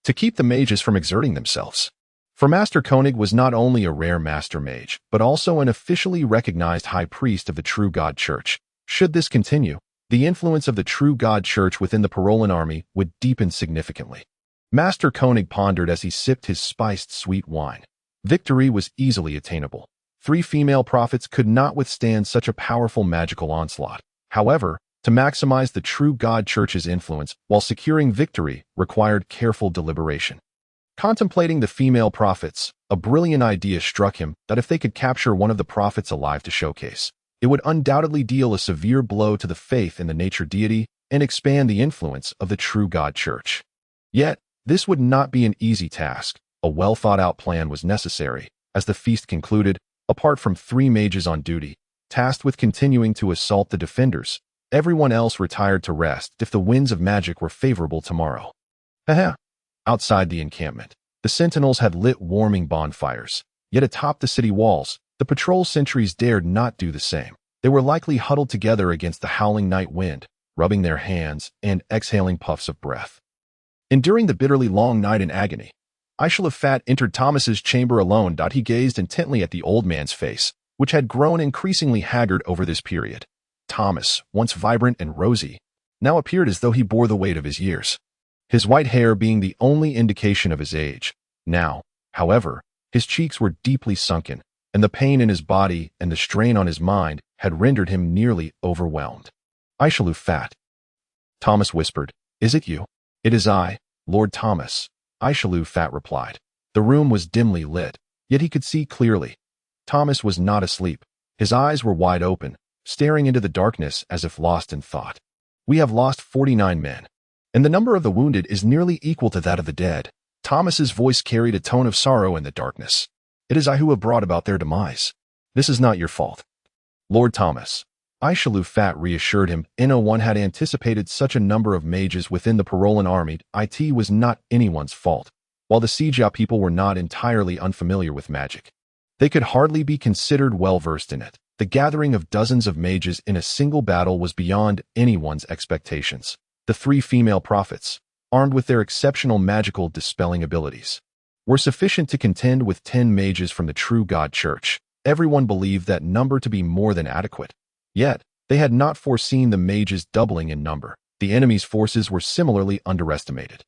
to keep the mages from exerting themselves. For Master Koenig was not only a rare master mage, but also an officially recognized high priest of the True God Church. Should this continue, the influence of the True God Church within the Parolan army would deepen significantly. Master Koenig pondered as he sipped his spiced sweet wine. Victory was easily attainable. 3 female prophets could not withstand such a powerful magical onslaught. However, to maximize the True God Church's influence while securing victory required careful deliberation. Contemplating the female prophets, a brilliant idea struck him that if they could capture one of the prophets alive to showcase, it would undoubtedly deal a severe blow to the faith in the nature deity and expand the influence of the True God Church. Yet, this would not be an easy task. A well-thought-out plan was necessary. As the feast concluded, apart from 3 mages on duty, tasked with continuing to assault the defenders, everyone else retired to rest if the winds of magic were favorable tomorrow. Outside the encampment, the sentinels had lit warming bonfires, yet atop the city walls, the patrol sentries dared not do the same. They were likely huddled together against the howling night wind, rubbing their hands and exhaling puffs of breath. Enduring the bitterly long night in agony, Ashru Lathe entered Thomas's chamber alone. He gazed intently at the old man's face, which had grown increasingly haggard over this period. Thomas, once vibrant and rosy, now appeared as though he bore the weight of his years, his white hair being the only indication of his age. Now, however, his cheeks were deeply sunken, and the pain in his body and the strain on his mind had rendered him nearly overwhelmed. "Ashru Lathe," Thomas whispered. "Is it you?" "It is I, Lord Thomas," Ashru Lathe replied. The room was dimly lit, yet he could see clearly. Thomas was not asleep. His eyes were wide open, staring into the darkness as if lost in thought. "We have lost 49 men, and the number of the wounded is nearly equal to that of the dead." Thomas's voice carried a tone of sorrow in the darkness. "It is I who have brought about their demise. This is not your fault, Lord Thomas." Ashru Lathe reassured him. No one had anticipated such a number of mages within the Parolan army. It was not anyone's fault. While the Sijia people were not entirely unfamiliar with magic, they could hardly be considered well-versed in it. The gathering of dozens of mages in a single battle was beyond anyone's expectations. The 3 female prophets, armed with their exceptional magical dispelling abilities, were sufficient to contend with 10 mages from the True God Church. Everyone believed that number to be more than adequate. Yet, they had not foreseen the mages doubling in number. The enemy's forces were similarly underestimated.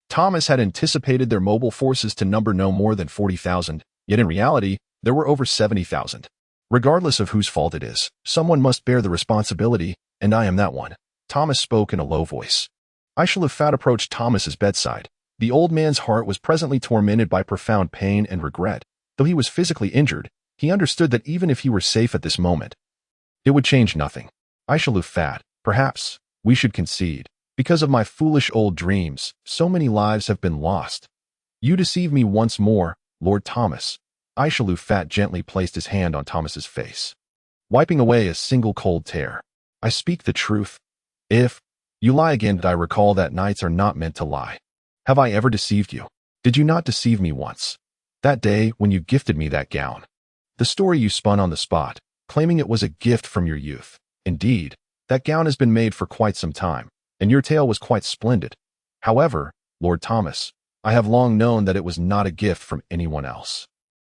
Thomas had anticipated their mobile forces to number no more than 40,000, yet in reality, there were over 70,000. Regardless of whose fault it is, someone must bear the responsibility, and I am that one. Thomas spoke in a low voice. Ashru Lathe approached Thomas's bedside. The old man's heart was presently tormented by profound pain and regret. Though he was physically injured, he understood that even if he were safe at this moment, it would change nothing. "Ashru Lathe, perhaps we should concede. Because of my foolish old dreams, so many lives have been lost. You deceive me once more, Lord Thomas." Ashru Lathe gently placed his hand on Thomas's face, wiping away a single cold tear. "I speak the truth. If You lie again, but I recall that knights are not meant to lie. Have I ever deceived you? Did you not deceive me once? That day when you gifted me that gown. The story you spun on the spot, claiming it was a gift from your youth. Indeed, that gown has been made for quite some time, and your tale was quite splendid. However, Lord Thomas, I have long known that it was not a gift from anyone else.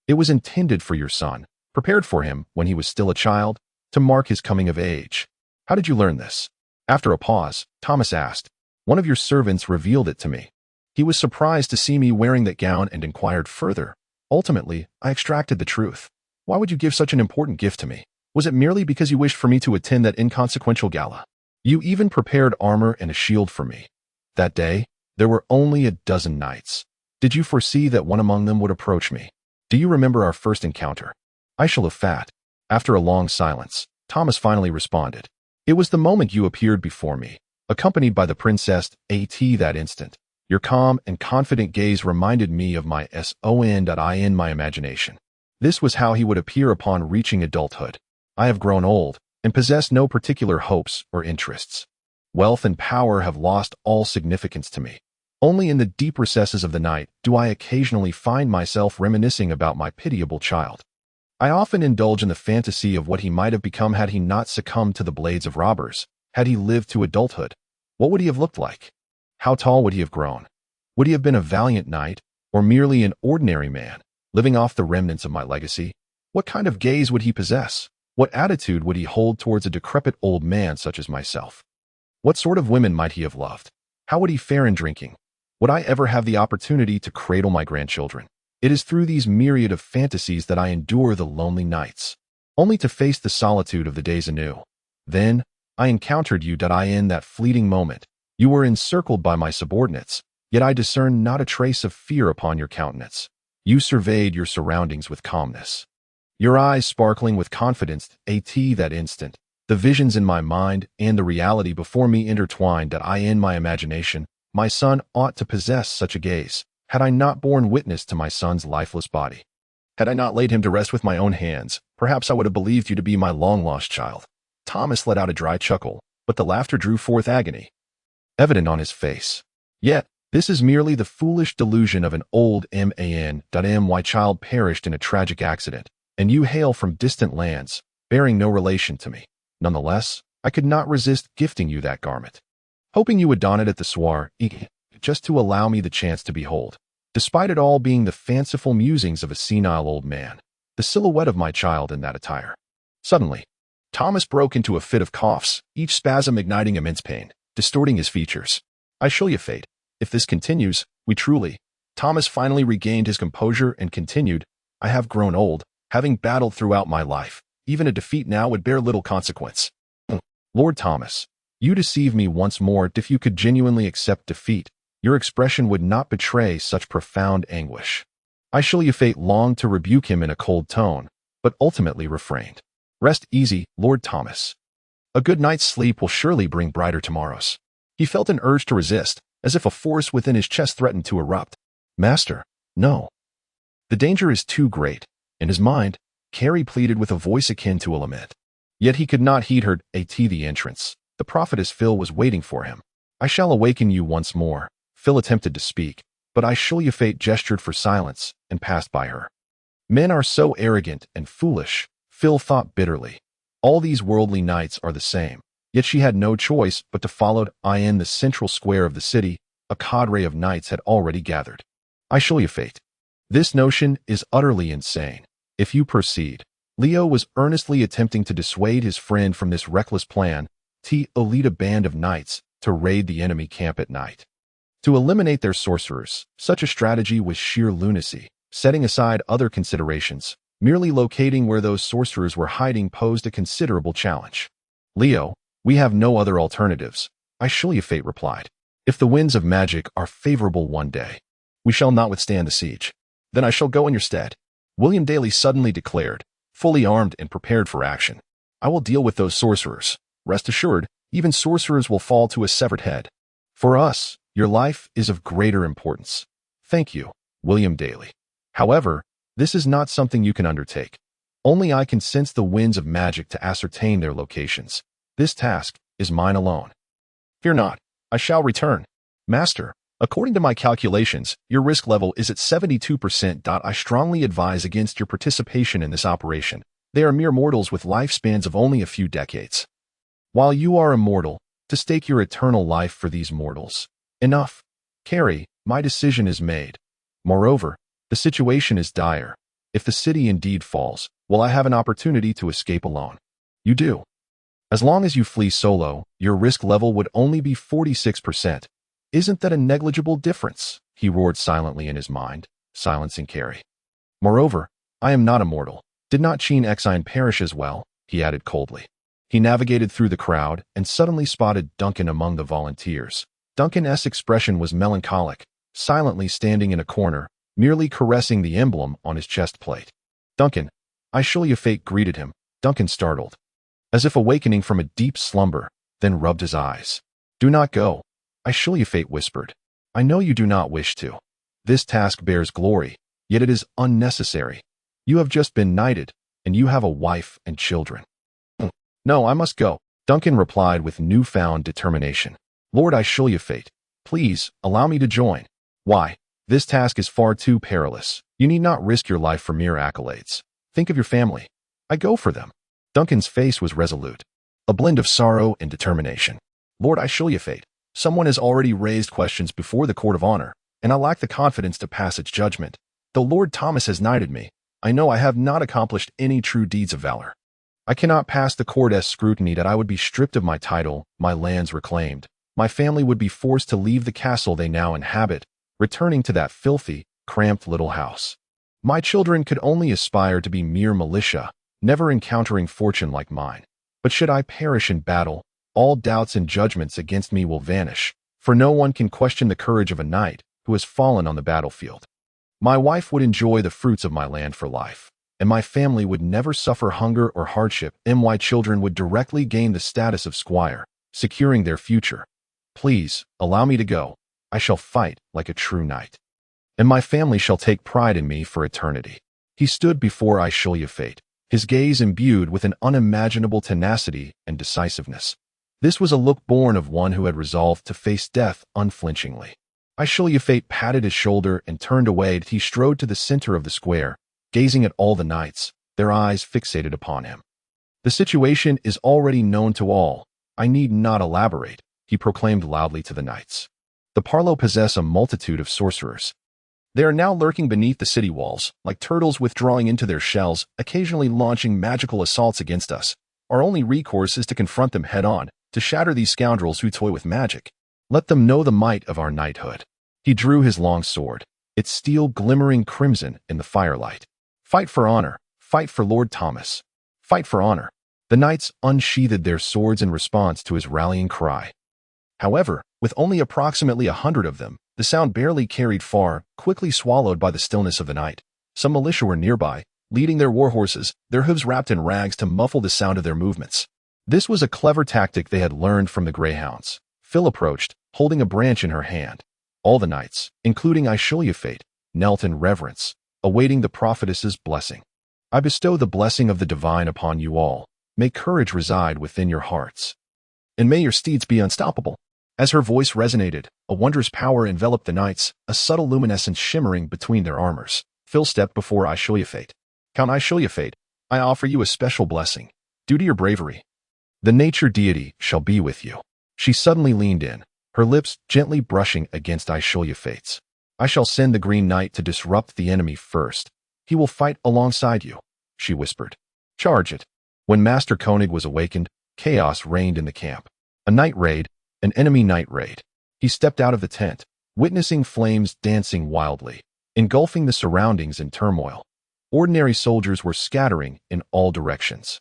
It was intended for your son, prepared for him when he was still a child, to mark his coming of age. How did you learn this? After a pause, Thomas asked. One of your servants revealed it to me. He was surprised to see me wearing that gown and inquired further. Ultimately, I extracted the truth. Why would you give such an important gift to me? Was it merely because you wished for me to attend that inconsequential gala? You even prepared armor and a shield for me. That day, there were only a dozen knights. Did you foresee that one among them would approach me? Do you remember our first encounter? I shall have fat. After a long silence, Thomas finally responded. It was the moment you appeared before me, accompanied by the princess A.T. That instant. Your calm and confident gaze reminded me of my son in my imagination. This was how he would appear upon reaching adulthood. I have grown old and possess no particular hopes or interests. Wealth and power have lost all significance to me. Only in the deep recesses of the night do I occasionally find myself reminiscing about my pitiable child. I often indulge in the fantasy of what he might have become had he not succumbed to the blades of robbers. Had he lived to adulthood, what would he have looked like? How tall would he have grown? Would he have been a valiant knight, or merely an ordinary man, living off the remnants of my legacy? What kind of gaze would he possess? What attitude would he hold towards a decrepit old man such as myself? What sort of women might he have loved? How would he fare in drinking? Would I ever have the opportunity to cradle my grandchildren? It is through these myriad of fantasies that I endure the lonely nights, only to face the solitude of the days anew. Then, I encountered you in that fleeting moment. You were encircled by my subordinates, yet I discerned not a trace of fear upon your countenance. You surveyed your surroundings with calmness, your eyes sparkling with confidence. That instant, the visions in my mind and the reality before me intertwined. In my imagination, my son ought to possess such a gaze. Had I not borne witness to my son's lifeless body, had I not laid him to rest with my own hands, perhaps I would have believed you to be my long-lost child. Thomas let out a dry chuckle, but the laughter drew forth agony evident on his face. Yet, this is merely the foolish delusion of an old man. My child perished in a tragic accident, and you hail from distant lands, bearing no relation to me. Nonetheless, I could not resist gifting you that garment, hoping you would don it at the soiree, just to allow me the chance to behold, despite it all being the fanciful musings of a senile old man, the silhouette of my child in that attire. Suddenly, Thomas broke into a fit of coughs, each spasm igniting immense pain, distorting his features. I shall you fate. If this continues, we truly... Thomas finally regained his composure and continued, I have grown old, having battled throughout my life. Even a defeat now would bear little consequence. Lord Thomas, you deceive me once more. If you could genuinely accept defeat, your expression would not betray such profound anguish. I shall you fate longed to rebuke him in a cold tone, but ultimately refrained. Rest easy, Lord Thomas. A good night's sleep will surely bring brighter tomorrows. He felt an urge to resist, as if a force within his chest threatened to erupt. Master, no. The danger is too great. In his mind, Carrie pleaded with a voice akin to a lament. Yet he could not heed her. At the entrance, the prophetess Phil was waiting for him. I shall awaken you once more. Phil attempted to speak, but I shall you fate gestured for silence and passed by her. Men are so arrogant and foolish, Phil thought bitterly. All these worldly knights are the same. Yet she had no choice but to follow. In the central square of the city, a cadre of knights had already gathered. I shall you fate. This notion is utterly insane. If you proceed. Leo was earnestly attempting to dissuade his friend from this reckless plan, to lead a band of knights to raid the enemy camp at night. To eliminate their sorcerers, such a strategy was sheer lunacy. Setting aside other considerations, merely locating where those sorcerers were hiding posed a considerable challenge. Leo, we have no other alternatives, I shall you fate replied. If the winds of magic are favorable one day, we shall not withstand the siege. Then I shall go in your stead. William Daly suddenly declared, fully armed and prepared for action. I will deal with those sorcerers. Rest assured, even sorcerers will fall to a severed head. For us, your life is of greater importance. Thank you, William Daly. However, this is not something you can undertake. Only I can sense the winds of magic to ascertain their locations. This task is mine alone. Fear not, I shall return. Master, according to my calculations, your risk level is at 72%. I strongly advise against your participation in this operation. They are mere mortals with lifespans of only a few decades. While you are immortal, to stake your eternal life for these mortals. Enough. Carry, my decision is made. Moreover, the situation is dire. If the city indeed falls, will I have an opportunity to escape alone? You do. As long as you flee solo, your risk level would only be 46%. Isn't that a negligible difference? He roared silently in his mind, silencing Carrie. Moreover, I am not immortal. Did not Cheen Exine perish as well? He added coldly. He navigated through the crowd and suddenly spotted Duncan among the volunteers. Duncan's expression was melancholic, silently standing in a corner, merely caressing the emblem on his chest plate. Duncan, Ashru Lathe greeted him. Duncan startled, as if awakening from a deep slumber, then rubbed his eyes. Do not go, Ashru Lathe whispered. I know you do not wish to. This task bears glory, yet it is unnecessary. You have just been knighted, and you have a wife and children. No, I must go, Duncan replied with newfound determination. Lord Ashru Lathe, please, allow me to join. Why? This task is far too perilous. You need not risk your life for mere accolades. Think of your family. I go for them. Duncan's face was resolute, a blend of sorrow and determination. Lord Ashru Lathe, someone has already raised questions before the court of honor, and I lack the confidence to pass its judgment. Though Lord Thomas has knighted me, I know I have not accomplished any true deeds of valor. I cannot pass the court's scrutiny that I would be stripped of my title, my lands reclaimed. My family would be forced to leave the castle they now inhabit, returning to that filthy, cramped little house. My children could only aspire to be mere militia, never encountering fortune like mine. But should I perish in battle, all doubts and judgments against me will vanish, for no one can question the courage of a knight who has fallen on the battlefield. My wife would enjoy the fruits of my land for life, and my family would never suffer hunger or hardship, and my children would directly gain the status of squire, securing their future. Please, allow me to go. I shall fight like a true knight, and my family shall take pride in me for eternity. He stood before Ashru Lathe, his gaze imbued with an unimaginable tenacity and decisiveness. This was a look born of one who had resolved to face death unflinchingly. Ashru Lathe patted his shoulder and turned away. He strode to the center of the square, gazing at all the knights, their eyes fixated upon him. The situation is already known to all. I need not elaborate, he proclaimed loudly to the knights. The Parlo possess a multitude of sorcerers. They are now lurking beneath the city walls, like turtles withdrawing into their shells, occasionally launching magical assaults against us. Our only recourse is to confront them head-on, to shatter these scoundrels who toy with magic. Let them know the might of our knighthood. He drew his long sword, its steel glimmering crimson in the firelight. Fight for honor, fight for Lord Thomas. Fight for honor. The knights unsheathed their swords in response to his rallying cry. However, with only approximately 100 of them, the sound barely carried far, quickly swallowed by the stillness of the night. Some militia were nearby, leading their war horses, their hooves wrapped in rags to muffle the sound of their movements. This was a clever tactic they had learned from the greyhounds. Phil approached, holding a branch in her hand. All the knights, including Ashru Lathe, knelt in reverence, awaiting the prophetess's blessing. I bestow the blessing of the divine upon you all. May courage reside within your hearts, and may your steeds be unstoppable. As her voice resonated, a wondrous power enveloped the knights, a subtle luminescence shimmering between their armors. Phil stepped before Ashru Lathe. Count Ashru Lathe, I offer you a special blessing, due to your bravery. The nature deity shall be with you. She suddenly leaned in, her lips gently brushing against Ashru Lathe's. I shall send the Green Knight to disrupt the enemy first. He will fight alongside you, she whispered. Charge it. When Master Koenig was awakened, chaos reigned in the camp. A night raid, an enemy night raid. He stepped out of the tent, witnessing flames dancing wildly, engulfing the surroundings in turmoil. Ordinary soldiers were scattering in all directions.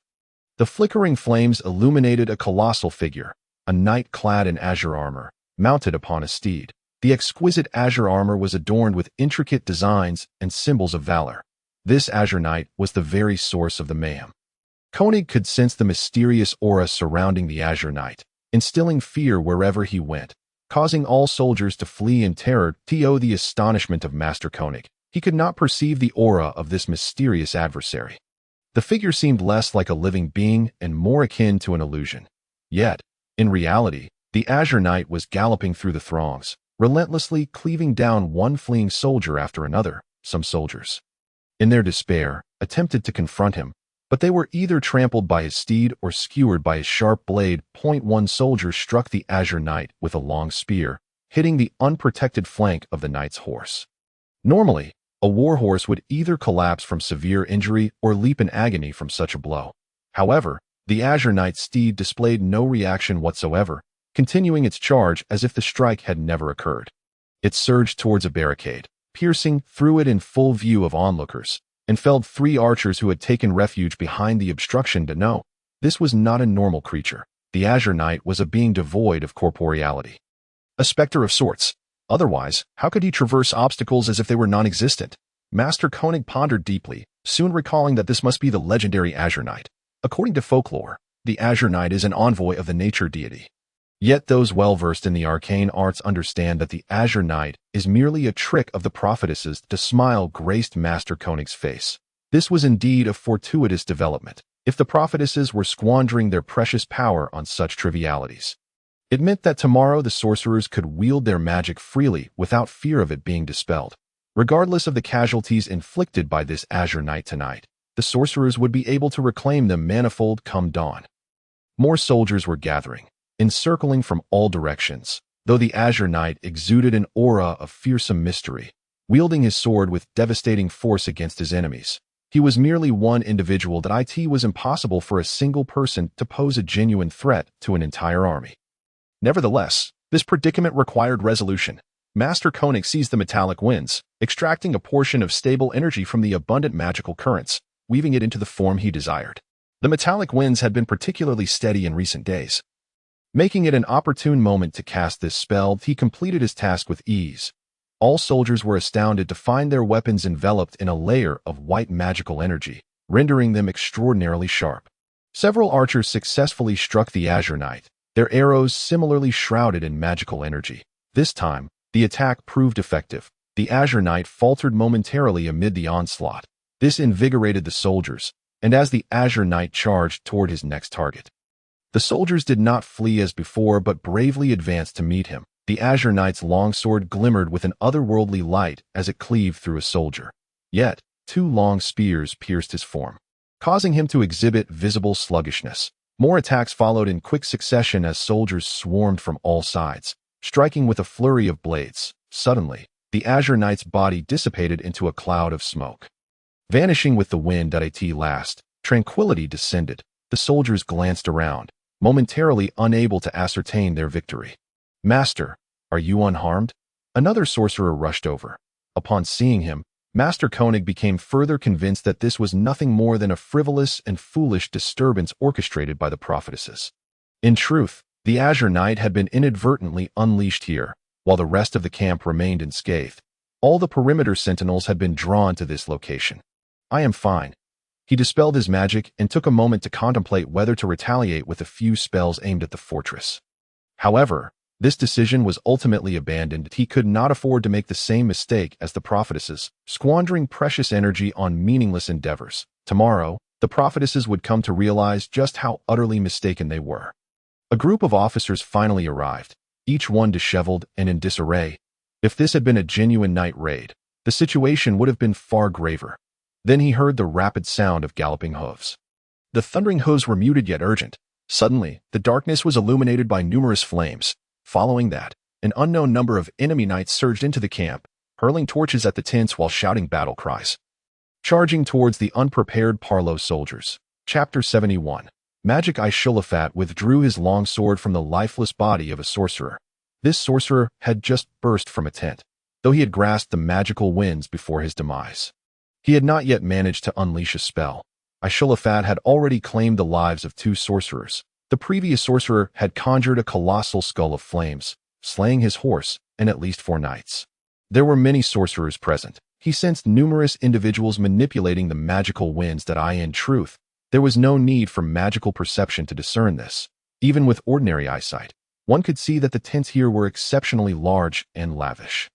The flickering flames illuminated a colossal figure, a knight clad in azure armor, mounted upon a steed. The exquisite azure armor was adorned with intricate designs and symbols of valor. This azure knight was the very source of the mayhem. Koenig could sense the mysterious aura surrounding the azure knight, instilling fear wherever he went, causing all soldiers to flee in terror. To the astonishment of Master Koenig, he could not perceive the aura of this mysterious adversary. The figure seemed less like a living being and more akin to an illusion. Yet, in reality, The Azure Knight was galloping through the throngs, relentlessly cleaving down one fleeing soldier after another. Some soldiers, in their despair, attempted to confront him, but they were either trampled by his steed or skewered by his sharp blade. One soldier struck the Azure Knight with a long spear, hitting the unprotected flank of the knight's horse. Normally, a war horse would either collapse from severe injury or leap in agony from such a blow. However, the Azure Knight's steed displayed no reaction whatsoever, continuing its charge as if the strike had never occurred. It surged towards a barricade, piercing through it in full view of onlookers, and felled 3 archers who had taken refuge behind the obstruction. No, this was not a normal creature. The Azure Knight was a being devoid of corporeality. A specter of sorts. Otherwise, how could he traverse obstacles as if they were non-existent? Master Koenig pondered deeply, soon recalling that this must be the legendary Azure Knight. According to folklore, the Azure Knight is an envoy of the nature deity. Yet those well-versed in the arcane arts understand that the Azure Knight is merely a trick of the prophetesses. The smile graced Master Koenig's face. This was indeed a fortuitous development, if the prophetesses were squandering their precious power on such trivialities. It meant that tomorrow the sorcerers could wield their magic freely without fear of it being dispelled. Regardless of the casualties inflicted by this Azure Knight tonight, the sorcerers would be able to reclaim them manifold come dawn. More soldiers were gathering, encircling from all directions, though the Azure Knight exuded an aura of fearsome mystery, wielding his sword with devastating force against his enemies. He was merely one individual that it was impossible for a single person to pose a genuine threat to an entire army. Nevertheless, this predicament required resolution. Master Koenig seized the metallic winds, extracting a portion of stable energy from the abundant magical currents, weaving it into the form he desired. The metallic winds had been particularly steady in recent days, making it an opportune moment to cast this spell. He completed his task with ease. All soldiers were astounded to find their weapons enveloped in a layer of white magical energy, rendering them extraordinarily sharp. Several archers successfully struck the Azure Knight, their arrows similarly shrouded in magical energy. This time, the attack proved effective. The Azure Knight faltered momentarily amid the onslaught. This invigorated the soldiers, and as the Azure Knight charged toward his next target, the soldiers did not flee as before but bravely advanced to meet him. The Azure Knight's longsword glimmered with an otherworldly light as it cleaved through a soldier. Yet, 2 long spears pierced his form, causing him to exhibit visible sluggishness. More attacks followed in quick succession as soldiers swarmed from all sides, striking with a flurry of blades. Suddenly, the Azure Knight's body dissipated into a cloud of smoke. Vanishing with the wind at last, tranquility descended. The soldiers glanced around, momentarily unable to ascertain their victory. "Master, are you unharmed?" Another sorcerer rushed over. Upon seeing him, Master Koenig became further convinced that this was nothing more than a frivolous and foolish disturbance orchestrated by the prophetesses. In truth, the Azure Knight had been inadvertently unleashed here, while the rest of the camp remained unscathed. All the perimeter sentinels had been drawn to this location. "I am fine." He dispelled his magic and took a moment to contemplate whether to retaliate with a few spells aimed at the fortress. However, this decision was ultimately abandoned. He could not afford to make the same mistake as the prophetesses, squandering precious energy on meaningless endeavors. Tomorrow, the prophetesses would come to realize just how utterly mistaken they were. A group of officers finally arrived, each one disheveled and in disarray. If this had been a genuine night raid, the situation would have been far graver. Then he heard the rapid sound of galloping hooves. The thundering hooves were muted yet urgent. Suddenly, the darkness was illuminated by numerous flames. Following that, an unknown number of enemy knights surged into the camp, hurling torches at the tents while shouting battle cries. Charging towards the unprepared Parlo soldiers. Chapter 71. Magic Ashru Lathe withdrew his long sword from the lifeless body of a sorcerer. This sorcerer had just burst from a tent, though he had grasped the magical winds before his demise. He had not yet managed to unleash a spell. Ashru Lathe had already claimed the lives of 2 sorcerers. The previous sorcerer had conjured a colossal skull of flames, slaying his horse and at least 4 knights. There were many sorcerers present. He sensed numerous individuals manipulating the magical winds that in truth, there was no need for magical perception to discern this. Even with ordinary eyesight, one could see that the tents here were exceptionally large and lavish.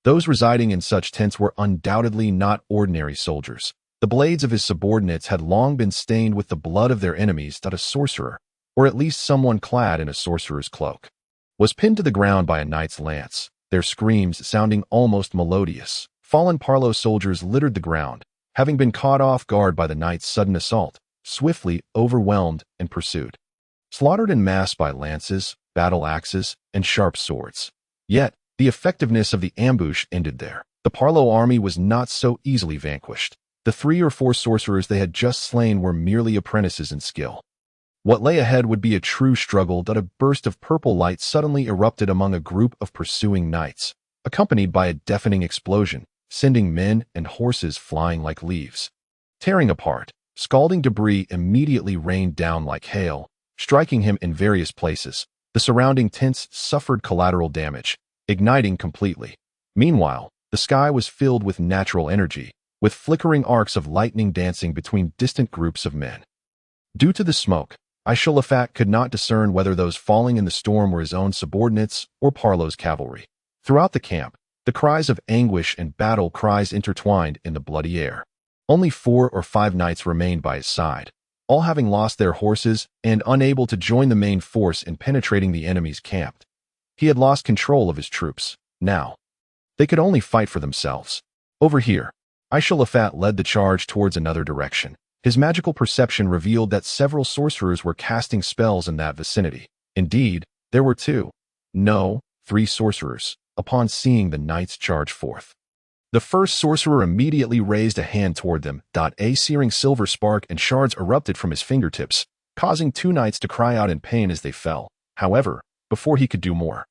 Those residing in such tents were undoubtedly not ordinary soldiers. The blades of his subordinates had long been stained with the blood of their enemies. A sorcerer, or at least someone clad in a sorcerer's cloak, was pinned to the ground by a knight's lance, their screams sounding almost melodious. Fallen Parlo soldiers littered the ground, having been caught off guard by the knight's sudden assault, swiftly overwhelmed and pursued. Slaughtered en masse by lances, battle axes, and sharp swords. Yet, the effectiveness of the ambush ended there. The Parlo army was not so easily vanquished. The 3 or 4 sorcerers they had just slain were merely apprentices in skill. What lay ahead would be a true struggle. A burst of purple light suddenly erupted among a group of pursuing knights, accompanied by a deafening explosion, sending men and horses flying like leaves. Tearing apart, scalding debris immediately rained down like hail, striking him in various places. The surrounding tents suffered collateral damage, igniting completely. Meanwhile, the sky was filled with natural energy, with flickering arcs of lightning dancing between distant groups of men. Due to the smoke, Ashru Lathe could not discern whether those falling in the storm were his own subordinates or Parlo's cavalry. Throughout the camp, the cries of anguish and battle cries intertwined in the bloody air. Only 4 or 5 knights remained by his side, all having lost their horses and unable to join the main force in penetrating the enemy's camp. He had lost control of his troops. Now, they could only fight for themselves. Over here, Ashru Lathe led the charge towards another direction. His magical perception revealed that several sorcerers were casting spells in that vicinity. Indeed, there were 2. No, 3 sorcerers, upon seeing the knights charge forth. The first sorcerer immediately raised a hand toward them. A searing silver spark and shards erupted from his fingertips, causing 2 knights to cry out in pain as they fell. However, before he could do more,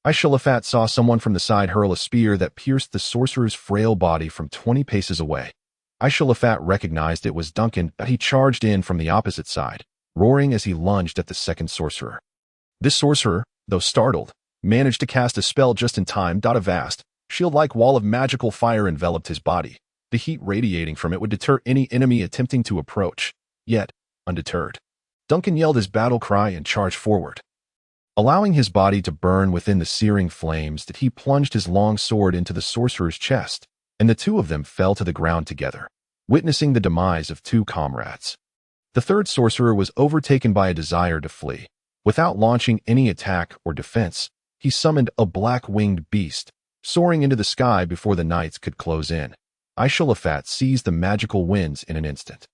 Ashru Lathe saw someone from the side hurl a spear that pierced the sorcerer's frail body from 20 paces away. Ashru Lathe recognized it was Duncan, but he charged in from the opposite side, roaring as he lunged at the second sorcerer. This sorcerer, though startled, managed to cast a spell just in time. A vast, shield-like wall of magical fire enveloped his body. The heat radiating from it would deter any enemy attempting to approach. Yet, undeterred, Duncan yelled his battle cry and charged forward. Allowing his body to burn within the searing flames, he plunged his long sword into the sorcerer's chest, and the 2 of them fell to the ground together, witnessing the demise of 2 comrades. The third sorcerer was overtaken by a desire to flee. Without launching any attack or defense, he summoned a black-winged beast, soaring into the sky before the knights could close in. Ashru Lathe seized the magical winds in an instant.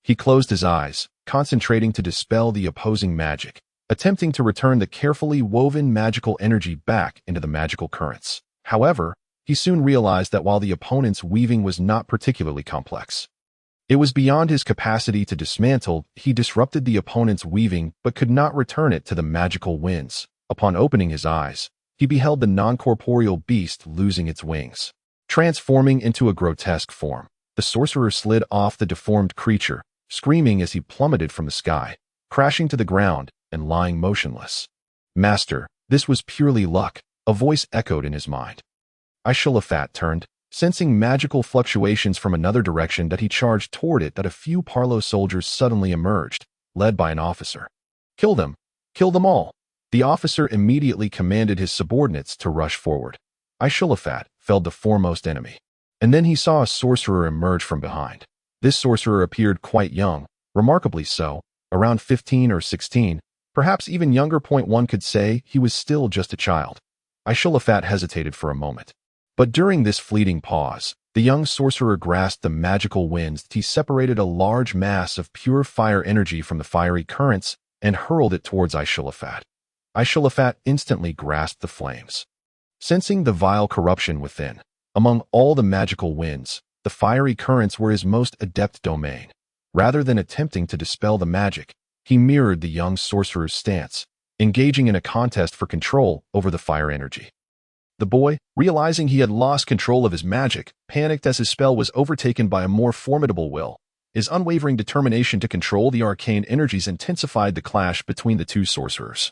He closed his eyes, concentrating to dispel the opposing magic, attempting to return the carefully woven magical energy back into the magical currents. However, he soon realized that while the opponent's weaving was not particularly complex, it was beyond his capacity to dismantle. He disrupted the opponent's weaving but could not return it to the magical winds. Upon opening his eyes, he beheld the non-corporeal beast losing its wings. Transforming into a grotesque form, the sorcerer slid off the deformed creature, screaming as he plummeted from the sky, crashing to the ground and lying motionless. "Master, this was purely luck," a voice echoed in his mind. Ashru Lathe turned, sensing magical fluctuations from another direction. He charged toward it. A few Parlo soldiers suddenly emerged, led by an officer. "Kill them! Kill them all!" The officer immediately commanded his subordinates to rush forward. Ashru Lathe felled the foremost enemy, and then he saw a sorcerer emerge from behind. This sorcerer appeared quite young, remarkably so, around 15 or 16, perhaps even younger. One could say he was still just a child. Ashru Lathe hesitated for a moment. But during this fleeting pause, the young sorcerer grasped the magical winds. He separated a large mass of pure fire energy from the fiery currents and hurled it towards Ashru Lathe. Ashru Lathe instantly grasped the flames. Sensing the vile corruption within, among all the magical winds, the fiery currents were his most adept domain. Rather than attempting to dispel the magic, he mirrored the young sorcerer's stance, engaging in a contest for control over the fire energy. The boy, realizing he had lost control of his magic, panicked as his spell was overtaken by a more formidable will. His unwavering determination to control the arcane energies intensified the clash between the 2 sorcerers.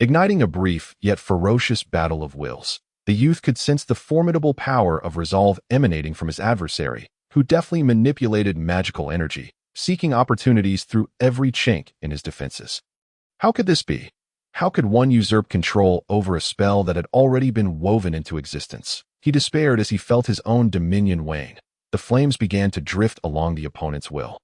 Igniting a brief yet ferocious battle of wills, the youth could sense the formidable power of resolve emanating from his adversary, who deftly manipulated magical energy, seeking opportunities through every chink in his defenses. How could this be? How could one usurp control over a spell that had already been woven into existence? He despaired as he felt his own dominion wane. The flames began to drift along the opponent's will,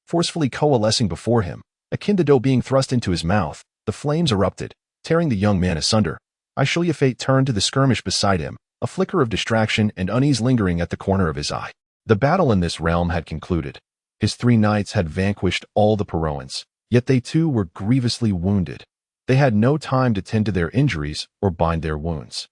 forcefully coalescing before him, akin to dough being thrust into his mouth. The flames erupted, tearing the young man asunder. Ashru Lathe turned to the skirmish beside him, a flicker of distraction and unease lingering at the corner of his eye. The battle in this realm had concluded. His 3 knights had vanquished all the Perroans, yet they too were grievously wounded. They had no time to tend to their injuries or bind their wounds.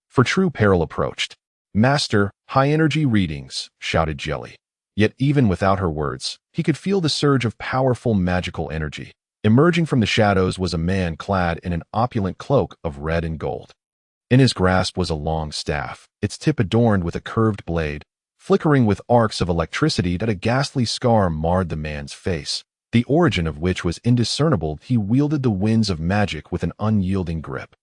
For true peril approached. "Master, high-energy readings," shouted Jelly. Yet even without her words, he could feel the surge of powerful magical energy. Emerging from the shadows was a man clad in an opulent cloak of red and gold. In his grasp was a long staff, its tip adorned with a curved blade, flickering with arcs of electricity that a ghastly scar marred the man's face, the origin of which was indiscernible. He wielded the winds of magic with an unyielding grip.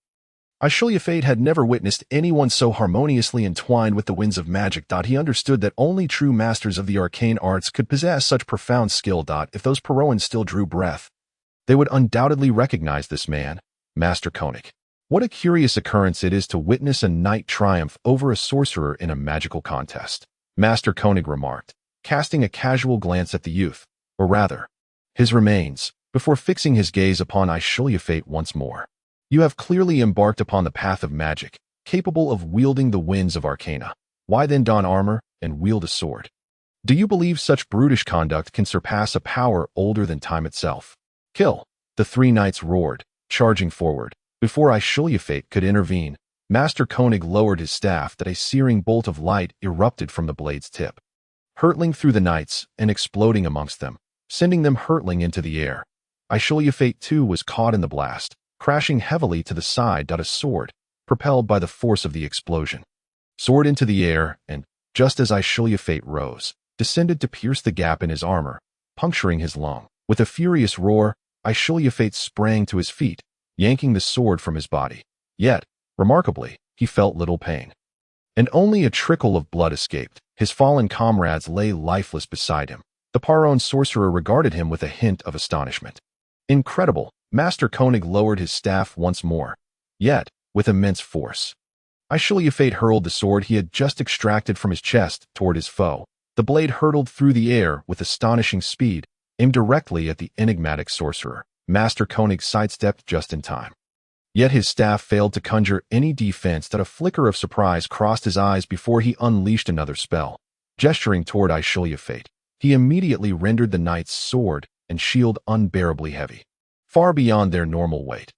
Ashru Lathe had never witnessed anyone so harmoniously entwined with the winds of magic. He understood that only true masters of the arcane arts could possess such profound skill. If those Perroans still drew breath, they would undoubtedly recognize this man, Master Koenig. What a curious occurrence it is to witness a knight triumph over a sorcerer in a magical contest, Master Koenig remarked, casting a casual glance at the youth, or rather, his remains, before fixing his gaze upon Ashru Lathe once more. "You have clearly embarked upon the path of magic, capable of wielding the winds of arcana. Why then don armor and wield a sword? Do you believe such brutish conduct can surpass a power older than time itself? Kill!" The 3 knights roared, charging forward. Before Ashru Lathe could intervene, Master Koenig lowered his staff that a searing bolt of light erupted from the blade's tip, hurtling through the knights and exploding amongst them, sending them hurtling into the air. Ashru Lathe too was caught in the blast, crashing heavily to the side. A sword, propelled by the force of the explosion, soared into the air and, just as Ashru Lathe rose, descended to pierce the gap in his armor, puncturing his lung. With a furious roar, Ashru Lathe sprang to his feet, yanking the sword from his body. Yet, remarkably, he felt little pain. And only a trickle of blood escaped. His fallen comrades lay lifeless beside him. The Perroan sorcerer regarded him with a hint of astonishment. Incredible! Master Koenig lowered his staff once more, yet with immense force. Ashru Lathe hurled the sword he had just extracted from his chest toward his foe. The blade hurtled through the air with astonishing speed, aimed directly at the enigmatic sorcerer. Master Koenig sidestepped just in time. Yet his staff failed to conjure any defense. A flicker of surprise crossed his eyes before he unleashed another spell. Gesturing toward Ashru Lathe, he immediately rendered the knight's sword and shield unbearably heavy, far beyond their normal weight.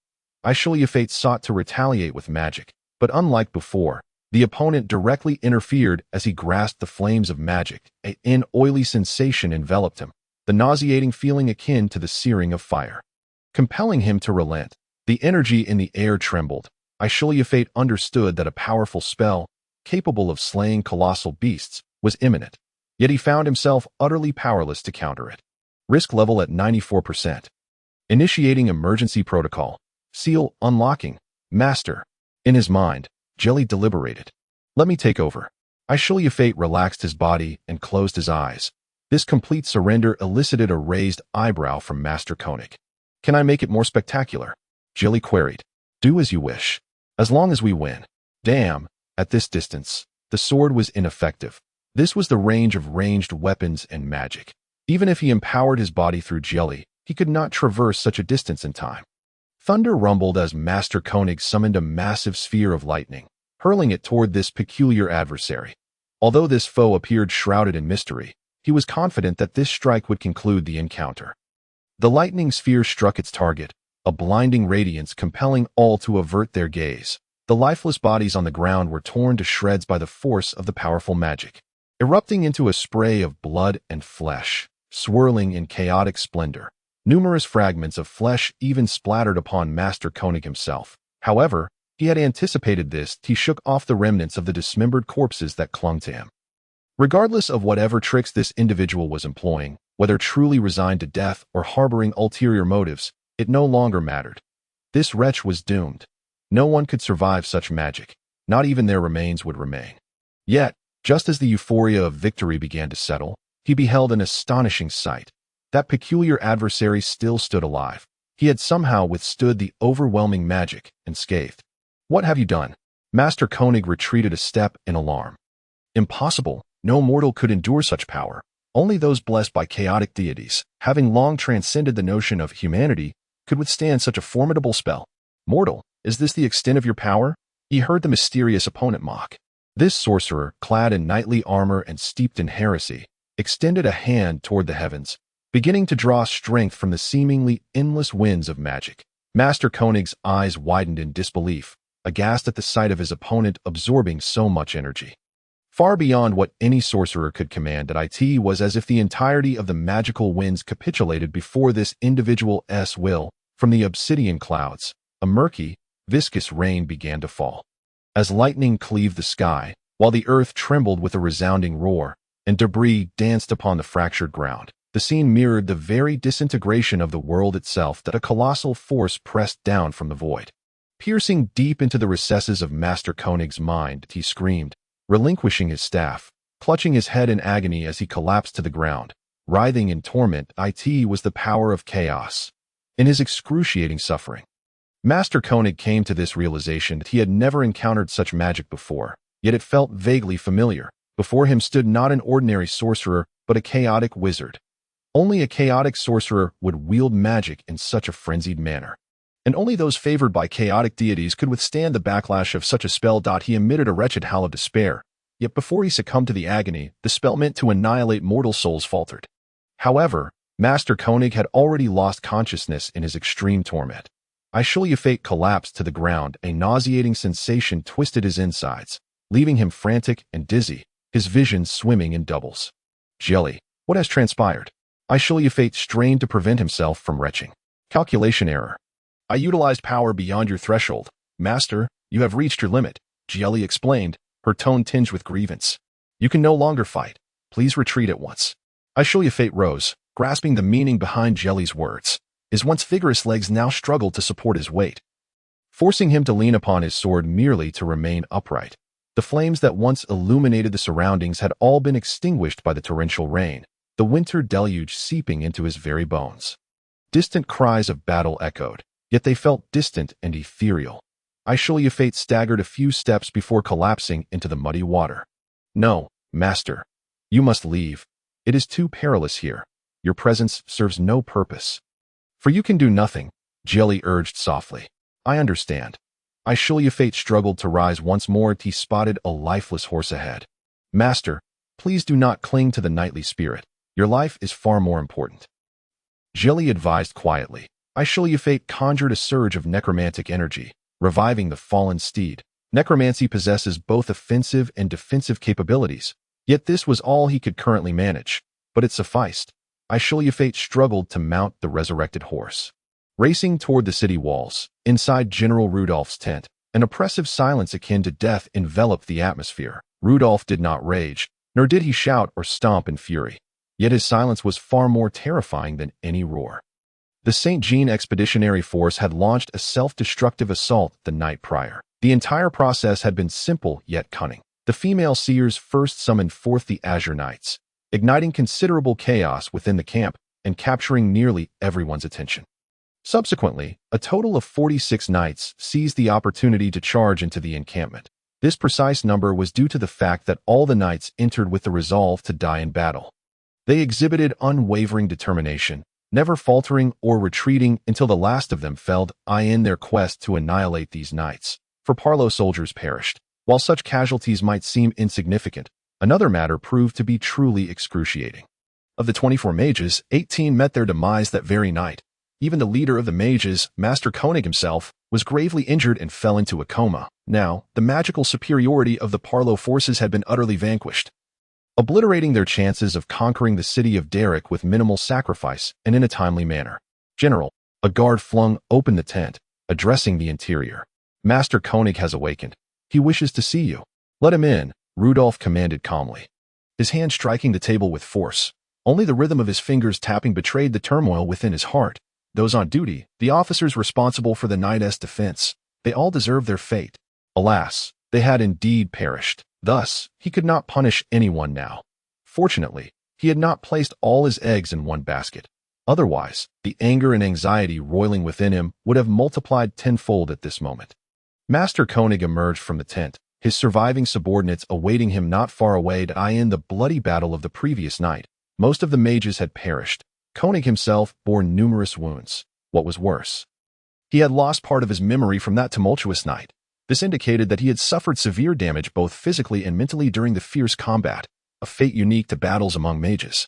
Ashru Lathe sought to retaliate with magic, but unlike before, the opponent directly interfered as he grasped the flames of magic. An oily sensation enveloped him, the nauseating feeling akin to the searing of fire. Compelling him to relent, the energy in the air trembled. Ashru Lathe understood that a powerful spell, capable of slaying colossal beasts, was imminent, yet he found himself utterly powerless to counter it. Risk level at 94%. Initiating emergency protocol. Seal unlocking. Master. In his mind, Jelly deliberated. "Let me take over." Ashru Lathe relaxed his body and closed his eyes. This complete surrender elicited a raised eyebrow from Master Koenig. "Can I make it more spectacular?" Jelly queried. "Do as you wish. As long as we win." Damn, at this distance, the sword was ineffective. This was the range of ranged weapons and magic. Even if he empowered his body through Jelly, he could not traverse such a distance in time. Thunder rumbled as Master Koenig summoned a massive sphere of lightning, hurling it toward this peculiar adversary. Although this foe appeared shrouded in mystery, he was confident that this strike would conclude the encounter. The lightning sphere struck its target, a blinding radiance compelling all to avert their gaze. The lifeless bodies on the ground were torn to shreds by the force of the powerful magic, erupting into a spray of blood and flesh, swirling in chaotic splendor. Numerous fragments of flesh even splattered upon Master Koenig himself. However, he had anticipated this. He shook off the remnants of the dismembered corpses that clung to him. Regardless of whatever tricks this individual was employing, whether truly resigned to death or harboring ulterior motives, it no longer mattered. This wretch was doomed. No one could survive such magic. Not even their remains would remain. Yet, just as the euphoria of victory began to settle, he beheld an astonishing sight. That peculiar adversary still stood alive. He had somehow withstood the overwhelming magic unscathed. "What have you done?" Master Koenig retreated a step in alarm. "Impossible. No mortal could endure such power. Only those blessed by chaotic deities, having long transcended the notion of humanity, could withstand such a formidable spell." "Mortal, is this the extent of your power?" he heard the mysterious opponent mock. This sorcerer, clad in knightly armor and steeped in heresy, extended a hand toward the heavens, beginning to draw strength from the seemingly endless winds of magic. Master Koenig's eyes widened in disbelief, aghast at the sight of his opponent absorbing so much energy. Far beyond what any sorcerer could command, it was as if the entirety of the magical winds capitulated before this individual's will. From the obsidian clouds, a murky, viscous rain began to fall. As lightning cleaved the sky, while the earth trembled with a resounding roar, and debris danced upon the fractured ground, the scene mirrored the very disintegration of the world itself that a colossal force pressed down from the void. Piercing deep into the recesses of Master Koenig's mind, he screamed, relinquishing his staff, clutching his head in agony as he collapsed to the ground. Writhing in torment, it was the power of chaos. In his excruciating suffering, Master Koenig came to this realization that he had never encountered such magic before, yet it felt vaguely familiar. Before him stood not an ordinary sorcerer, but a chaotic wizard. Only a chaotic sorcerer would wield magic in such a frenzied manner. And only those favored by chaotic deities could withstand the backlash of such a spell. He emitted a wretched howl of despair, yet before he succumbed to the agony, the spell meant to annihilate mortal souls faltered. However, Master Koenig had already lost consciousness in his extreme torment. Ashru Lathe collapsed to the ground, a nauseating sensation twisted his insides, leaving him frantic and dizzy, his vision swimming in doubles. Jelly, what has transpired? Ashru Lathe strained to prevent himself from retching. Calculation error. I utilized power beyond your threshold. Master, you have reached your limit, Jelly explained, her tone tinged with grievance. You can no longer fight. Please retreat at once. Ashru Lathe rose, grasping the meaning behind Jelly's words. His once vigorous legs now struggled to support his weight, forcing him to lean upon his sword merely to remain upright. The flames that once illuminated the surroundings had all been extinguished by the torrential rain, the winter deluge seeping into his very bones. Distant cries of battle echoed, yet they felt distant and ethereal. Ashru Lathe staggered a few steps before collapsing into the muddy water. No, Master. You must leave. It is too perilous here. Your presence serves no purpose. For you can do nothing, Jelly urged softly. I understand. Ashru Lathe struggled to rise once more. He spotted a lifeless horse ahead. Master, please do not cling to the knightly spirit. Your life is far more important. Jelly advised quietly. Ashru Lathe conjured a surge of necromantic energy, reviving the fallen steed. Necromancy possesses both offensive and defensive capabilities, yet this was all he could currently manage. But it sufficed. Ashru Lathe struggled to mount the resurrected horse. Racing toward the city walls, inside General Rudolph's tent, an oppressive silence akin to death enveloped the atmosphere. Rudolph did not rage, nor did he shout or stomp in fury. Yet his silence was far more terrifying than any roar. The St. Jean Expeditionary Force had launched a self-destructive assault the night prior. The entire process had been simple yet cunning. The female seers first summoned forth the Azure Knights, igniting considerable chaos within the camp and capturing nearly everyone's attention. Subsequently, a total of 46 knights seized the opportunity to charge into the encampment. This precise number was due to the fact that all the knights entered with the resolve to die in battle. They exhibited unwavering determination, never faltering or retreating until the last of them fell in their quest to annihilate these knights. For Parlo soldiers perished. While such casualties might seem insignificant, another matter proved to be truly excruciating. Of the 24 mages, 18 met their demise that very night. Even the leader of the mages, Master Koenig himself, was gravely injured and fell into a coma. Now, the magical superiority of the Parlo forces had been utterly vanquished, obliterating their chances of conquering the city of Derek with minimal sacrifice and in a timely manner. General, a guard flung open the tent, addressing the interior. Master Koenig has awakened. He wishes to see you. Let him in, Rudolph commanded calmly, his hand striking the table with force. Only the rhythm of his fingers tapping betrayed the turmoil within his heart. Those on duty, the officers responsible for the knight's defense, they all deserved their fate. Alas, they had indeed perished. Thus, he could not punish anyone now. Fortunately, he had not placed all his eggs in one basket. Otherwise, the anger and anxiety roiling within him would have multiplied tenfold at this moment. Master Koenig emerged from the tent, his surviving subordinates awaiting him not far away to end the bloody battle of the previous night. Most of the mages had perished. Koenig himself bore numerous wounds. What was worse, He had lost part of his memory from that tumultuous night. This indicated that he had suffered severe damage both physically and mentally during the fierce combat, a fate unique to battles among mages.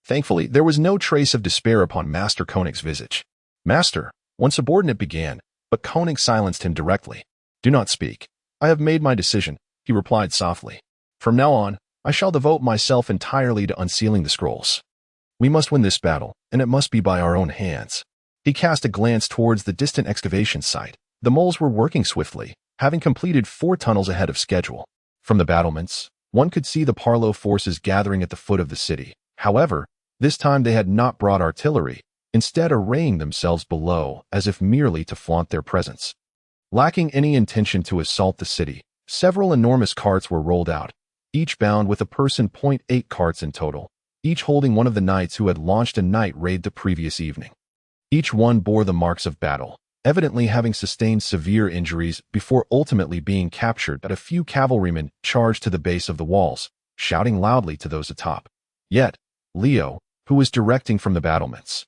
Thankfully, there was no trace of despair upon Master Koenig's visage. "Master," one subordinate began, but Koenig silenced him directly. "Do not speak. I have made my decision," he replied softly. "From now on, I shall devote myself entirely to unsealing the scrolls. We must win this battle, and it must be by our own hands." He cast a glance towards the distant excavation site. The moles were working swiftly, having completed 4 tunnels ahead of schedule. From the battlements, one could see the Parlo forces gathering at the foot of the city. However, this time they had not brought artillery, instead arraying themselves below as if merely to flaunt their presence. Lacking any intention to assault the city, several enormous carts were rolled out, each bound with a person. 8 carts in total, each holding one of the knights who had launched a night raid the previous evening. Each one bore the marks of battle, evidently having sustained severe injuries before ultimately being captured. But a few cavalrymen charged to the base of the walls, shouting loudly to those atop. Yet, Leo, who was directing from the battlements,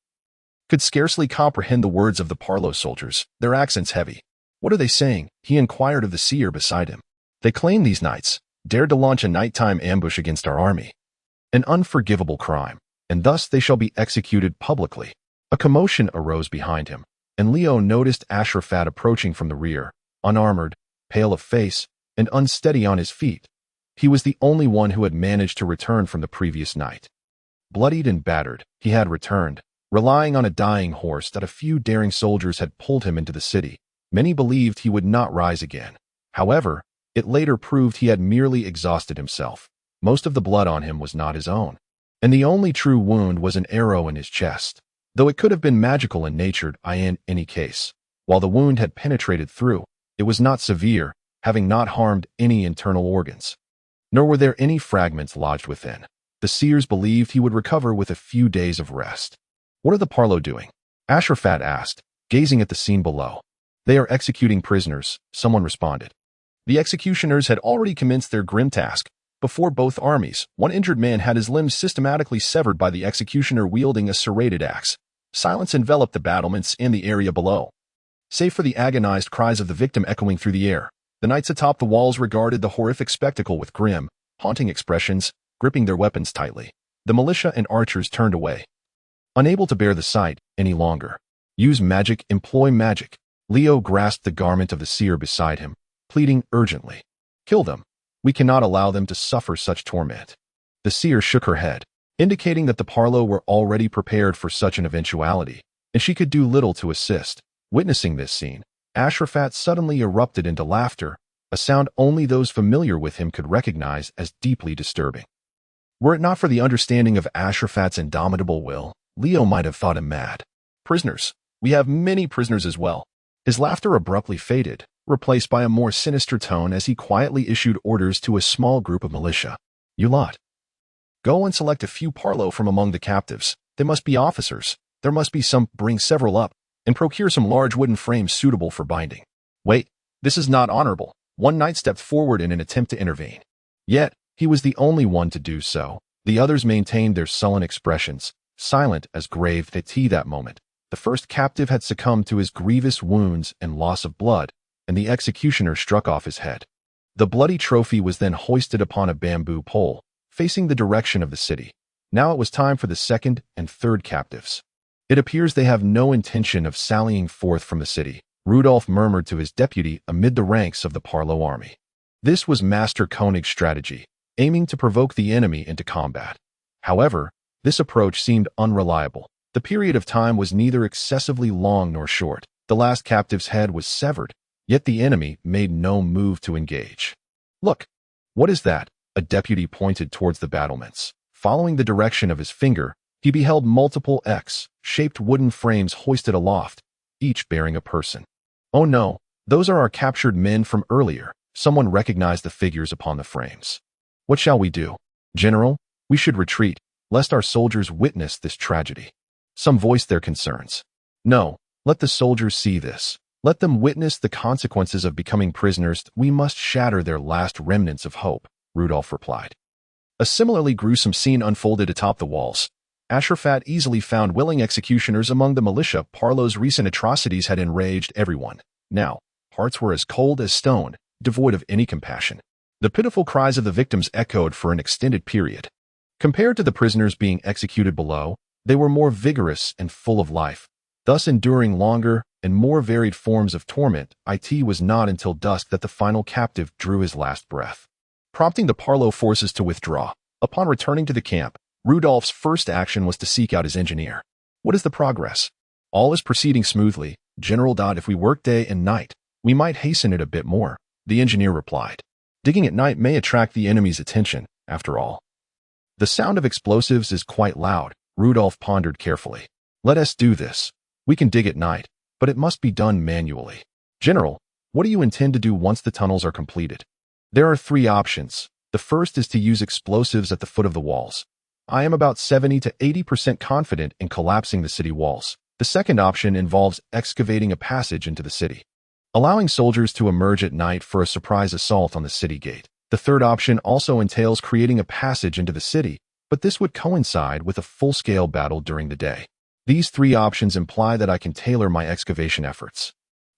could scarcely comprehend the words of the Parlo soldiers, their accents heavy. "What are they saying?" he inquired of the seer beside him. "They claim these knights dared to launch a nighttime ambush against our army. An unforgivable crime, and thus they shall be executed publicly." A commotion arose behind him, and Leo noticed Ashru Lathe approaching from the rear, unarmored, pale of face, and unsteady on his feet. He was the only one who had managed to return from the previous night. Bloodied and battered, he had returned, relying on a dying horse that a few daring soldiers had pulled him into the city. Many believed he would not rise again. However, it later proved he had merely exhausted himself. Most of the blood on him was not his own, and the only true wound was an arrow in his chest, though it could have been magical in nature in any case. While the wound had penetrated through, it was not severe, having not harmed any internal organs. Nor were there any fragments lodged within. The seers believed he would recover with a few days of rest. "What are the Parlo doing?" Ashru Lathe asked, gazing at the scene below. "They are executing prisoners," someone responded. The executioners had already commenced their grim task. Before both armies, one injured man had his limbs systematically severed by the executioner wielding a serrated axe. Silence enveloped the battlements and the area below, save for the agonized cries of the victim echoing through the air. The knights atop the walls regarded the horrific spectacle with grim, haunting expressions, gripping their weapons tightly. The militia and archers turned away, unable to bear the sight any longer. "Use magic, employ magic." Leo grasped the garment of the seer beside him, pleading urgently. "Kill them. We cannot allow them to suffer such torment." The seer shook her head, indicating that the Parlo were already prepared for such an eventuality, and she could do little to assist. Witnessing this scene, Ashru Lathe suddenly erupted into laughter, a sound only those familiar with him could recognize as deeply disturbing. Were it not for the understanding of Ashru Lathe's indomitable will, Leo might have thought him mad. "Prisoners. We have many prisoners as well." His laughter abruptly faded, replaced by a more sinister tone as he quietly issued orders to a small group of militia. "You lot, go and select a few Parlo from among the captives. They must be officers. There must be some. Bring several up, and procure some large wooden frames suitable for binding." "Wait, this is not honorable." One knight stepped forward in an attempt to intervene. Yet, he was the only one to do so. The others maintained their sullen expressions, silent as grave at that moment. The first captive had succumbed to his grievous wounds and loss of blood, and the executioner struck off his head. The bloody trophy was then hoisted upon a bamboo pole, facing the direction of the city. Now it was time for the second and third captives. "It appears they have no intention of sallying forth from the city," Rudolph murmured to his deputy amid the ranks of the Parlo army. This was Master Koenig's strategy, aiming to provoke the enemy into combat. However, this approach seemed unreliable. The period of time was neither excessively long nor short. The last captive's head was severed, yet the enemy made no move to engage. "Look! What is that?" A deputy pointed towards the battlements. Following the direction of his finger, he beheld multiple X-shaped wooden frames hoisted aloft, each bearing a person. "Oh no, those are our captured men from earlier." Someone recognized the figures upon the frames. "What shall we do?" "General, we should retreat, lest our soldiers witness this tragedy." Some voiced their concerns. "No, let the soldiers see this. Let them witness the consequences of becoming prisoners. We must shatter their last remnants of hope," Rudolph replied. A similarly gruesome scene unfolded atop the walls. Ashru easily found willing executioners among the militia. Parlo's recent atrocities had enraged everyone. Now, hearts were as cold as stone, devoid of any compassion. The pitiful cries of the victims echoed for an extended period. Compared to the prisoners being executed below, they were more vigorous and full of life, thus enduring longer and more varied forms of torment. It was not until dusk that the final captive drew his last breath, prompting the Parlo forces to withdraw. Upon returning to the camp, Rudolph's first action was to seek out his engineer. What is the progress? All is proceeding smoothly, General. If we work day and night, we might hasten it a bit more, the engineer replied. Digging at night may attract the enemy's attention, after all. The sound of explosives is quite loud, Rudolph pondered carefully. Let us do this. We can dig at night, but it must be done manually. General, what do you intend to do once the tunnels are completed? There are 3 options. The first is to use explosives at the foot of the walls. I am about 70 to 80% confident in collapsing the city walls. The second option involves excavating a passage into the city, allowing soldiers to emerge at night for a surprise assault on the city gate. The third option also entails creating a passage into the city, but this would coincide with a full-scale battle during the day. These 3 options imply that I can tailor my excavation efforts.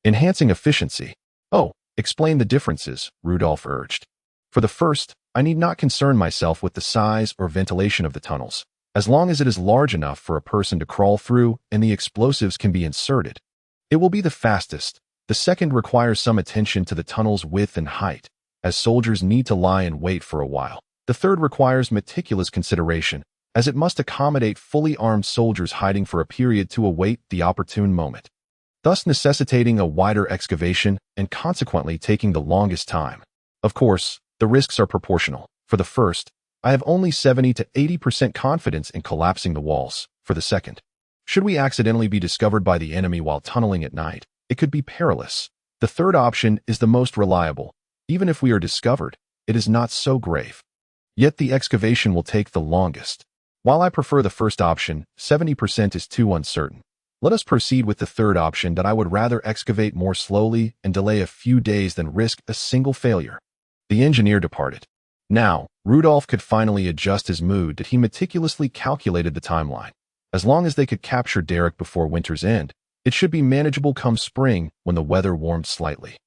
Enhancing efficiency. Oh, explain the differences, Rudolph urged. For the first, I need not concern myself with the size or ventilation of the tunnels, as long as it is large enough for a person to crawl through and the explosives can be inserted. It will be the fastest. The second requires some attention to the tunnel's width and height, as soldiers need to lie in wait for a while. The third requires meticulous consideration, as it must accommodate fully armed soldiers hiding for a period to await the opportune moment, thus necessitating a wider excavation and consequently taking the longest time. Of course, the risks are proportional. For the first, I have only 70 to 80% confidence in collapsing the walls. For the second, should we accidentally be discovered by the enemy while tunneling at night, it could be perilous. The third option is the most reliable. Even if we are discovered, it is not so grave. Yet the excavation will take the longest. While I prefer the first option, 70% is too uncertain. Let us proceed with the third option, that I would rather excavate more slowly and delay a few days than risk a single failure. The engineer departed. Now, Rudolph could finally adjust his mood that he meticulously calculated the timeline. As long as they could capture Derek before winter's end, it should be manageable come spring when the weather warmed slightly.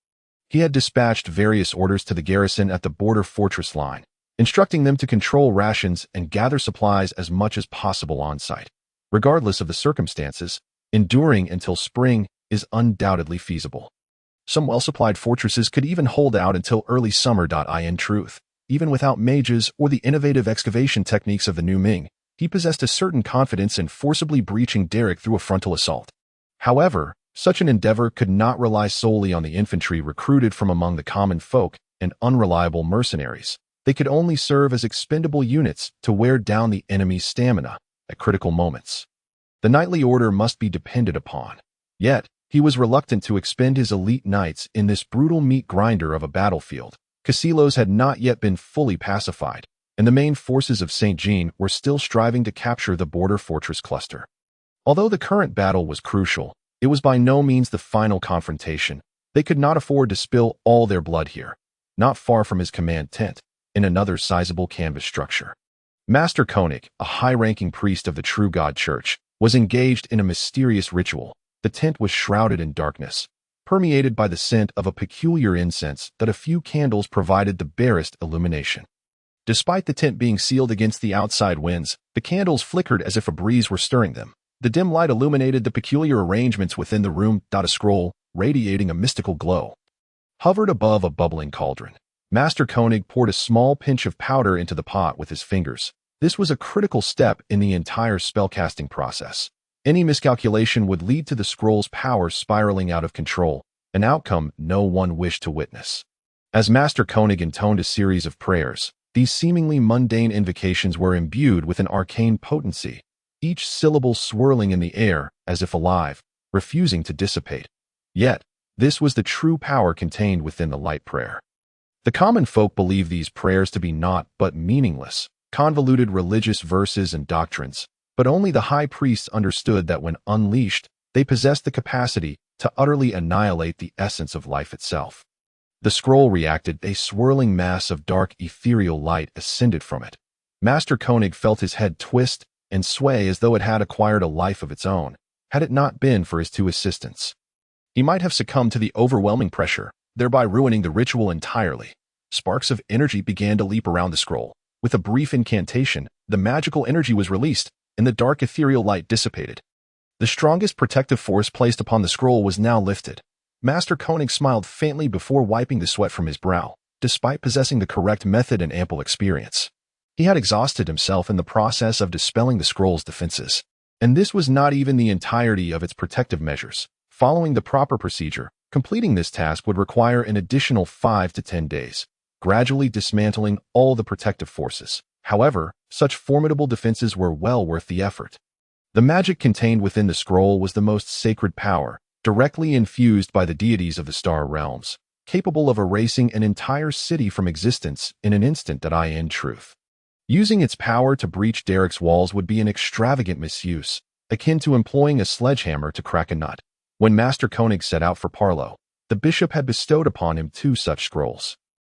He had dispatched various orders to the garrison at the border fortress line, instructing them to control rations and gather supplies as much as possible on site. Regardless of the circumstances, enduring until spring is undoubtedly feasible. Some well-supplied fortresses could even hold out until early summer. In truth, even without mages or the innovative excavation techniques of the new Ming, he possessed a certain confidence in forcibly breaching Derek through a frontal assault. However, such an endeavor could not rely solely on the infantry recruited from among the common folk and unreliable mercenaries. They could only serve as expendable units to wear down the enemy's stamina at critical moments. The knightly order must be depended upon. Yet, he was reluctant to expend his elite knights in this brutal meat grinder of a battlefield. Casilos had not yet been fully pacified, and the main forces of St. Jean were still striving to capture the border fortress cluster. Although the current battle was crucial, it was by no means the final confrontation. They could not afford to spill all their blood here. Not far from his command tent, in another sizable canvas structure, Master Koenig, a high-ranking priest of the True God Church, was engaged in a mysterious ritual. The tent was shrouded in darkness, permeated by the scent of a peculiar incense that a few candles provided the barest illumination. Despite the tent being sealed against the outside winds, the candles flickered as if a breeze were stirring them. The dim light illuminated the peculiar arrangements within the room. A scroll, radiating a mystical glow, hovered above a bubbling cauldron. Master Koenig poured a small pinch of powder into the pot with his fingers. This was a critical step in the entire spellcasting process. Any miscalculation would lead to the scroll's power spiraling out of control, an outcome no one wished to witness. As Master Koenig intoned a series of prayers, these seemingly mundane invocations were imbued with an arcane potency, each syllable swirling in the air as if alive, refusing to dissipate. Yet, this was the true power contained within the light prayer. The common folk believe these prayers to be naught but meaningless, convoluted religious verses and doctrines, but only the high priests understood that when unleashed, they possessed the capacity to utterly annihilate the essence of life itself. The scroll reacted, a swirling mass of dark ethereal light ascended from it. Master Koenig felt his head twist and sway as though it had acquired a life of its own, had it not been for his two assistants. He might have succumbed to the overwhelming pressure, thereby ruining the ritual entirely. Sparks of energy began to leap around the scroll. With a brief incantation, the magical energy was released, and the dark ethereal light dissipated. The strongest protective force placed upon the scroll was now lifted. Master Koenig smiled faintly before wiping the sweat from his brow, despite possessing the correct method and ample experience. He had exhausted himself in the process of dispelling the scroll's defenses. And this was not even the entirety of its protective measures. Following the proper procedure, completing this task would require an additional 5 to 10 days, gradually dismantling all the protective forces. However, such formidable defenses were well worth the effort. The magic contained within the scroll was the most sacred power, directly infused by the deities of the star realms, capable of erasing an entire city from existence in an instant. In truth, using its power to breach Derek's walls would be an extravagant misuse, akin to employing a sledgehammer to crack a nut. When Master Koenig set out for Parlo, the bishop had bestowed upon him 2 such scrolls.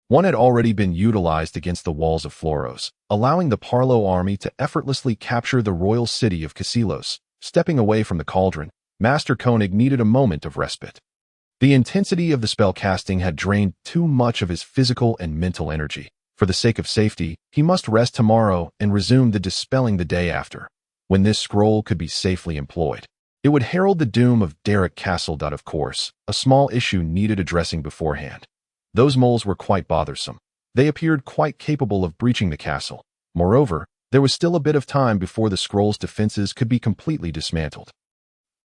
One had already been utilized against the walls of Floros, allowing the Parlo army to effortlessly capture the royal city of Kasilos. Stepping away from the cauldron, Master Koenig needed a moment of respite. The intensity of the spell casting had drained too much of his physical and mental energy. For the sake of safety, he must rest tomorrow and resume the dispelling the day after, when this scroll could be safely employed. It would herald the doom of Derek Castle. Of course, a small issue needed addressing beforehand. Those moles were quite bothersome. They appeared quite capable of breaching the castle. Moreover, there was still a bit of time before the scroll's defenses could be completely dismantled.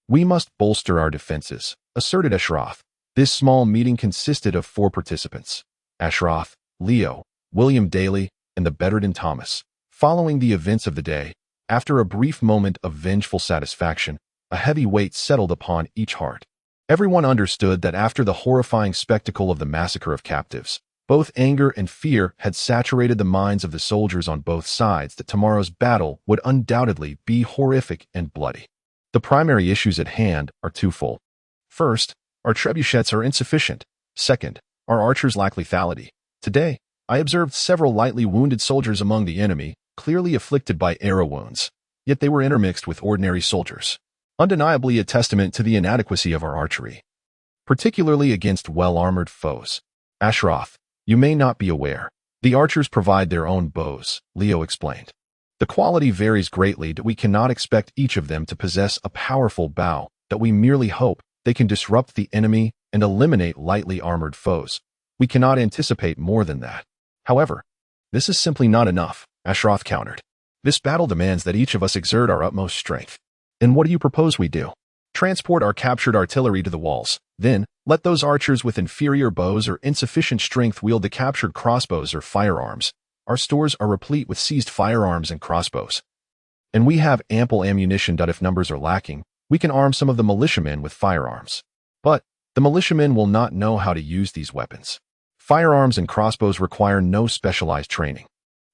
We must bolster our defenses, asserted Ashroth. This small meeting consisted of 4 participants: Ashroth, Leo, William Daly, and the bedridden Thomas. Following the events of the day, after a brief moment of vengeful satisfaction, a heavy weight settled upon each heart. Everyone understood that after the horrifying spectacle of the massacre of captives, both anger and fear had saturated the minds of the soldiers on both sides, that tomorrow's battle would undoubtedly be horrific and bloody. The primary issues at hand are twofold. First, our trebuchets are insufficient. Second, our archers lack lethality. Today, I observed several lightly wounded soldiers among the enemy, clearly afflicted by arrow wounds, yet they were intermixed with ordinary soldiers. Undeniably a testament to the inadequacy of our archery, particularly against well-armored foes. Ashroth, you may not be aware. The archers provide their own bows, Leo explained. The quality varies greatly, that we cannot expect each of them to possess a powerful bow, that we merely hope they can disrupt the enemy and eliminate lightly armored foes. We cannot anticipate more than that. However, this is simply not enough, Ashroth countered. This battle demands that each of us exert our utmost strength. And what do you propose we do? Transport our captured artillery to the walls. Then, let those archers with inferior bows or insufficient strength wield the captured crossbows or firearms. Our stores are replete with seized firearms and crossbows. And we have ample ammunition. If numbers are lacking, we can arm some of the militiamen with firearms. But the militiamen will not know how to use these weapons. Firearms and crossbows require no specialized training.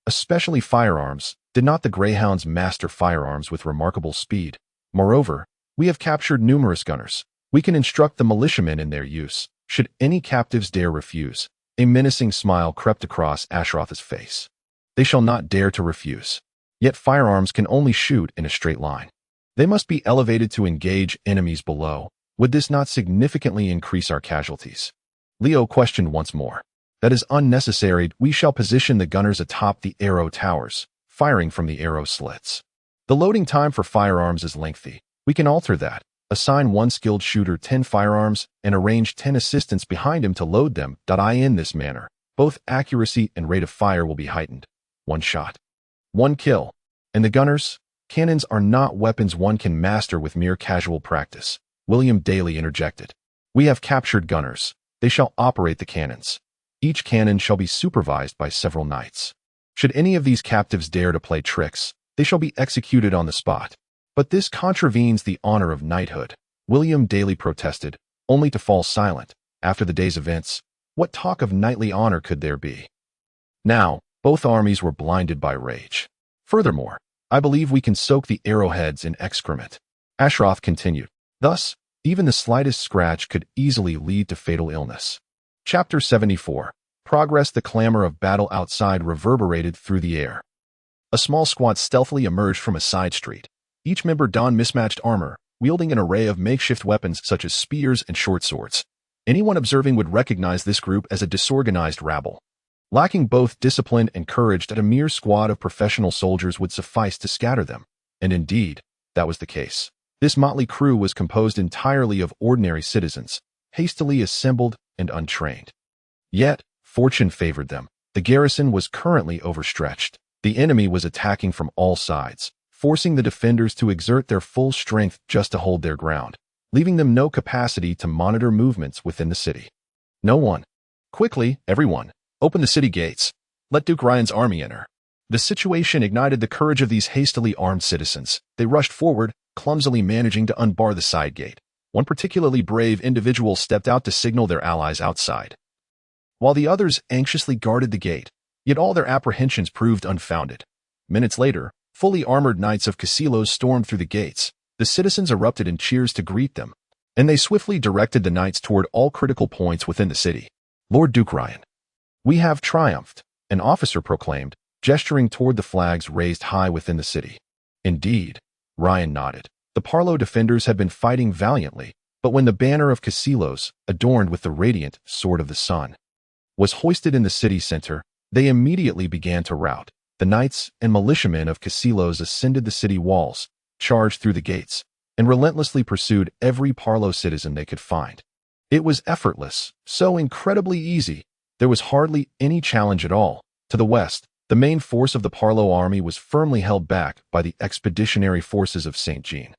Especially firearms. Did not the Greyhounds master firearms with remarkable speed? Moreover, we have captured numerous gunners. We can instruct the militiamen in their use, should any captives dare refuse. A menacing smile crept across Ashroth's face. They shall not dare to refuse. Yet firearms can only shoot in a straight line. They must be elevated to engage enemies below. Would this not significantly increase our casualties? Leo questioned once more. That is unnecessary. We shall position the gunners atop the arrow towers, firing from the arrow slits. The loading time for firearms is lengthy. We can alter that. Assign 1 skilled shooter 10 firearms and arrange 10 assistants behind him to load them. In this manner, both accuracy and rate of fire will be heightened. 1 shot, 1 kill. And the gunners? Cannons are not weapons one can master with mere casual practice, William Daly interjected. We have captured gunners. They shall operate the cannons. Each cannon shall be supervised by several knights. Should any of these captives dare to play tricks, they shall be executed on the spot. But this contravenes the honor of knighthood, William Daly protested, only to fall silent. After the day's events, what talk of knightly honor could there be? Now, both armies were blinded by rage. Furthermore, I believe we can soak the arrowheads in excrement. Ashroth continued. Thus, even the slightest scratch could easily lead to fatal illness. Chapter 74. Progress. The clamor of battle outside reverberated through the air. A small squad stealthily emerged from a side street. Each member donned mismatched armor, wielding an array of makeshift weapons such as spears and short swords. Anyone observing would recognize this group as a disorganized rabble. Lacking both discipline and courage, that a mere squad of professional soldiers would suffice to scatter them. And indeed, that was the case. This motley crew was composed entirely of ordinary citizens, hastily assembled and untrained. Yet, fortune favored them. The garrison was currently overstretched. The enemy was attacking from all sides, forcing the defenders to exert their full strength just to hold their ground, leaving them no capacity to monitor movements within the city. No one. Quickly, everyone, open the city gates. Let Duke Ryan's army enter. The situation ignited the courage of these hastily armed citizens. They rushed forward, clumsily managing to unbar the side gate. One particularly brave individual stepped out to signal their allies outside, while the others anxiously guarded the gate. Yet all their apprehensions proved unfounded. Minutes later, fully armored knights of Casilos stormed through the gates. The citizens erupted in cheers to greet them, and they swiftly directed the knights toward all critical points within the city. Lord Duke Ryan, we have triumphed, an officer proclaimed, gesturing toward the flags raised high within the city. Indeed, Ryan nodded. The Parlo defenders had been fighting valiantly, but when the banner of Casilos, adorned with the radiant sword of the sun, was hoisted in the city center, they immediately began to rout. The knights and militiamen of Casilos ascended the city walls, charged through the gates, and relentlessly pursued every Parlo citizen they could find. It was effortless, so incredibly easy. There was hardly any challenge at all. To the west, the main force of the Parlo army was firmly held back by the expeditionary forces of St. Jean.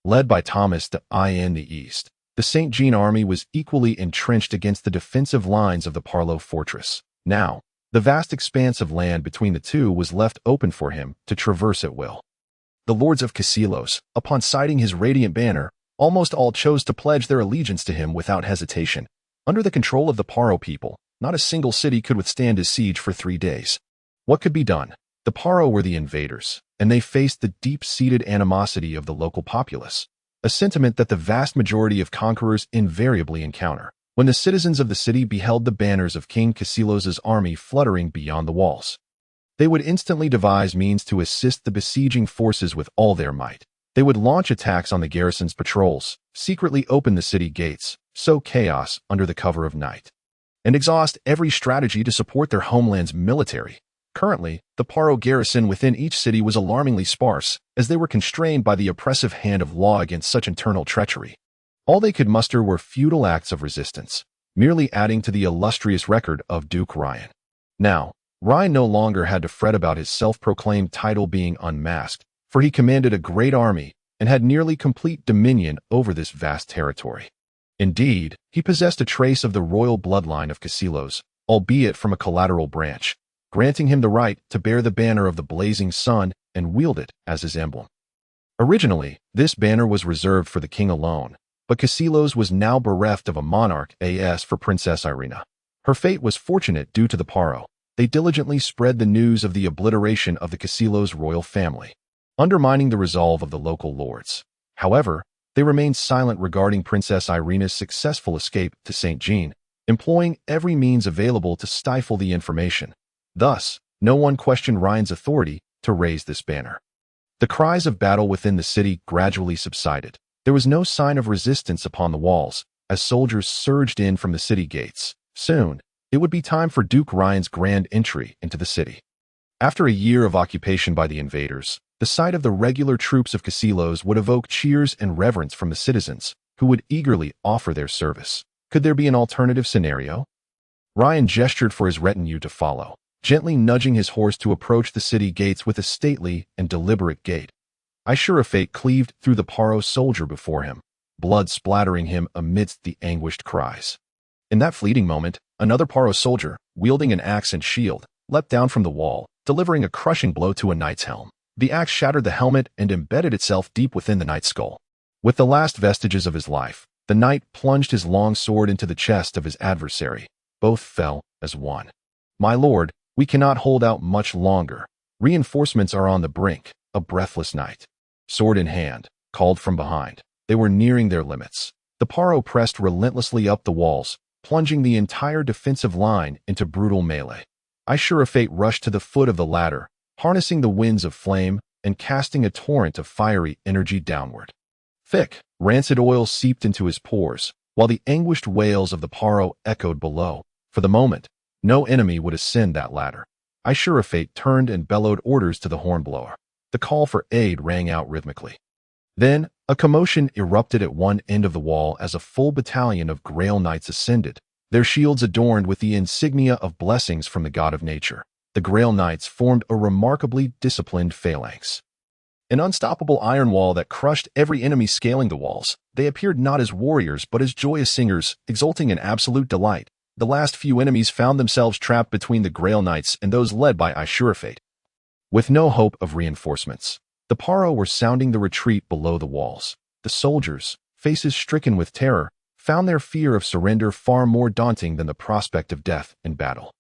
Led by Thomas de in the east, the St. Jean army was equally entrenched against the defensive lines of the Parlo fortress. Now, the vast expanse of land between the two was left open for him to traverse at will. The lords of Casilos, upon sighting his radiant banner, almost all chose to pledge their allegiance to him without hesitation. Under the control of the Paro people, not a single city could withstand his siege for 3 days. What could be done? The Paro were the invaders, and they faced the deep-seated animosity of the local populace, a sentiment that the vast majority of conquerors invariably encounter. When the citizens of the city beheld the banners of King Casilos's army fluttering beyond the walls, they would instantly devise means to assist the besieging forces with all their might. They would launch attacks on the garrison's patrols, secretly open the city gates, sow chaos under the cover of night, and exhaust every strategy to support their homeland's military. Currently, the Paro garrison within each city was alarmingly sparse, as they were constrained by the oppressive hand of law against such internal treachery. All they could muster were futile acts of resistance, merely adding to the illustrious record of Duke Ryan. Now, Ryan no longer had to fret about his self-proclaimed title being unmasked, for he commanded a great army and had nearly complete dominion over this vast territory. Indeed, he possessed a trace of the royal bloodline of Casilos, albeit from a collateral branch, granting him the right to bear the banner of the blazing sun and wield it as his emblem. Originally, this banner was reserved for the king alone, but Casilos was now bereft of a monarch as for Princess Irina. Her fate was fortunate due to the Paro. They diligently spread the news of the obliteration of the Casilos royal family, undermining the resolve of the local lords. However, they remained silent regarding Princess Irina's successful escape to St. Jean, employing every means available to stifle the information. Thus, no one questioned Ryan's authority to raise this banner. The cries of battle within the city gradually subsided. There was no sign of resistance upon the walls, as soldiers surged in from the city gates. Soon, it would be time for Duke Ryan's grand entry into the city. After a year of occupation by the invaders, the sight of the regular troops of Casilos would evoke cheers and reverence from the citizens, who would eagerly offer their service. Could there be an alternative scenario? Ryan gestured for his retinue to follow, gently nudging his horse to approach the city gates with a stately and deliberate gait. Ashru Lathe cleaved through the Paro soldier before him, blood splattering him amidst the anguished cries. In that fleeting moment, another Paro soldier, wielding an axe and shield, leapt down from the wall, delivering a crushing blow to a knight's helm. The axe shattered the helmet and embedded itself deep within the knight's skull. With the last vestiges of his life, the knight plunged his long sword into the chest of his adversary. Both fell as one. "My lord, we cannot hold out much longer. Reinforcements are on the brink," a breathless knight, sword in hand, called from behind. They were nearing their limits. The Paro pressed relentlessly up the walls, plunging the entire defensive line into brutal melee. Ashru Lathe rushed to the foot of the ladder, harnessing the winds of flame and casting a torrent of fiery energy downward. Thick, rancid oil seeped into his pores, while the anguished wails of the paro echoed below. For the moment, no enemy would ascend that ladder. Ashru Lathe turned and bellowed orders to the hornblower. The call for aid rang out rhythmically. Then, a commotion erupted at one end of the wall as a full battalion of Grail Knights ascended, their shields adorned with the insignia of blessings from the god of nature. The Grail Knights formed a remarkably disciplined phalanx. An unstoppable iron wall that crushed every enemy scaling the walls. They appeared not as warriors but as joyous singers, exulting in absolute delight. The last few enemies found themselves trapped between the Grail Knights and those led by Ashru Lathe. With no hope of reinforcements, the paro were sounding the retreat below the walls. The soldiers, faces stricken with terror, found their fear of surrender far more daunting than the prospect of death in battle.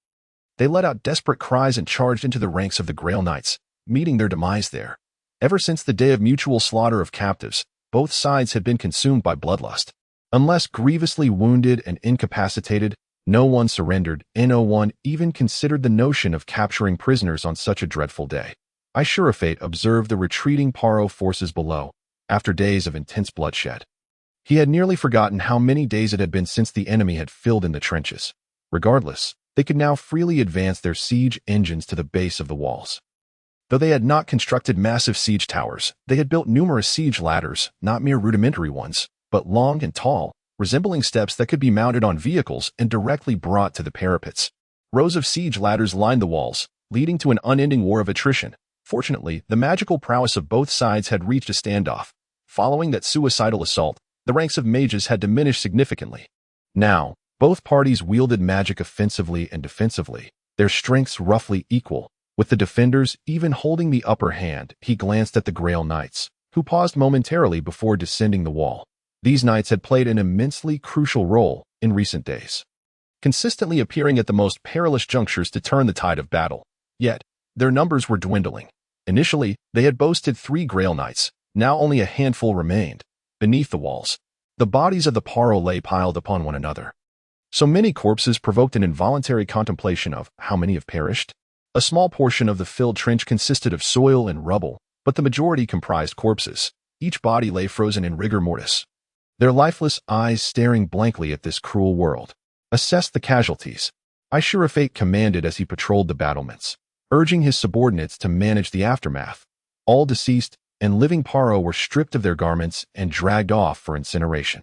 They let out desperate cries and charged into the ranks of the Grail Knights, meeting their demise there. Ever since the day of mutual slaughter of captives, both sides had been consumed by bloodlust. Unless grievously wounded and incapacitated, no one surrendered, and no one even considered the notion of capturing prisoners on such a dreadful day. Ashru Lathe observed the retreating paro forces below, after days of intense bloodshed. He had nearly forgotten how many days it had been since the enemy had filled in the trenches. Regardless, they could now freely advance their siege engines to the base of the walls. Though they had not constructed massive siege towers, they had built numerous siege ladders, not mere rudimentary ones, but long and tall, resembling steps that could be mounted on vehicles and directly brought to the parapets. Rows of siege ladders lined the walls, leading to an unending war of attrition. Fortunately, the magical prowess of both sides had reached a standoff. Following that suicidal assault, the ranks of mages had diminished significantly. Now, both parties wielded magic offensively and defensively, their strengths roughly equal. With the defenders even holding the upper hand, he glanced at the Grail Knights, who paused momentarily before descending the wall. These knights had played an immensely crucial role in recent days, consistently appearing at the most perilous junctures to turn the tide of battle. Yet, their numbers were dwindling. Initially, they had boasted 3 Grail Knights, now only a handful remained. Beneath the walls, the bodies of the paro lay piled upon one another. So many corpses provoked an involuntary contemplation of how many have perished. A small portion of the filled trench consisted of soil and rubble, but the majority comprised corpses. Each body lay frozen in rigor mortis, their lifeless eyes staring blankly at this cruel world. Assess the casualties, Ashru Lathe commanded as he patrolled the battlements, urging his subordinates to manage the aftermath. All deceased and living paro were stripped of their garments and dragged off for incineration.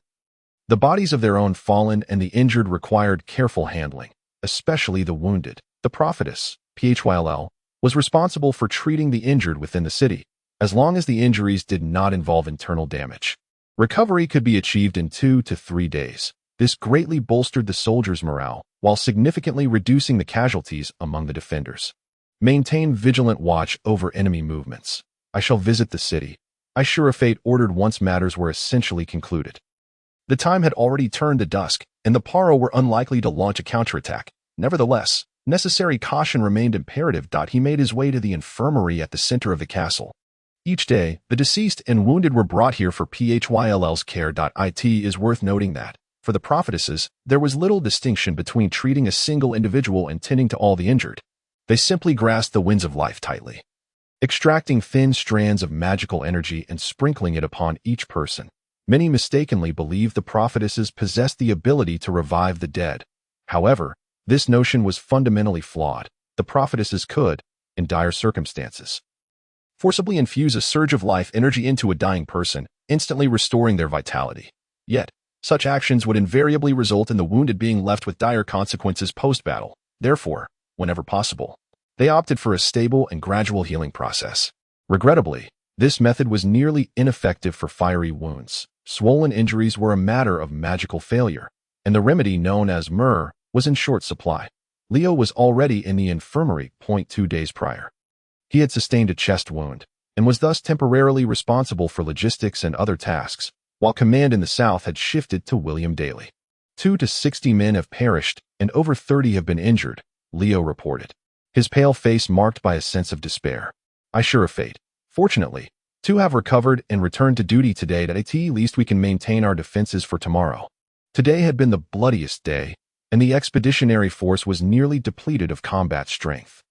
The bodies of their own fallen and the injured required careful handling, especially the wounded. The prophetess, Phyll, was responsible for treating the injured within the city, as long as the injuries did not involve internal damage. Recovery could be achieved in 2 to 3 days. This greatly bolstered the soldiers' morale, while significantly reducing the casualties among the defenders. Maintain vigilant watch over enemy movements. I shall visit the city, Ashru Lathe ordered once matters were essentially concluded. The time had already turned to dusk, and the paro were unlikely to launch a counterattack. Nevertheless, necessary caution remained imperative. He made his way to the infirmary at the center of the castle. Each day, the deceased and wounded were brought here for Phyll's care. It is worth noting that, for the prophetesses, there was little distinction between treating a single individual and tending to all the injured. They simply grasped the winds of life tightly, extracting thin strands of magical energy and sprinkling it upon each person. Many mistakenly believed the prophetesses possessed the ability to revive the dead. However, this notion was fundamentally flawed. The prophetesses could, in dire circumstances, forcibly infuse a surge of life energy into a dying person, instantly restoring their vitality. Yet, such actions would invariably result in the wounded being left with dire consequences post-battle. Therefore, whenever possible, they opted for a stable and gradual healing process. Regrettably, this method was nearly ineffective for fiery wounds. Swollen injuries were a matter of magical failure, and the remedy known as myrrh was in short supply. Leo was already in the infirmary 2 days prior. He had sustained a chest wound, and was thus temporarily responsible for logistics and other tasks, while command in the south had shifted to William Daly. 2 to 60 men have perished, and over 30 have been injured, Leo reported, his pale face marked by a sense of despair. Ashru Lathe, fortunately, 2 have recovered and returned to duty today. At least we can maintain our defenses for tomorrow. Today had been the bloodiest day, and the expeditionary force was nearly depleted of combat strength.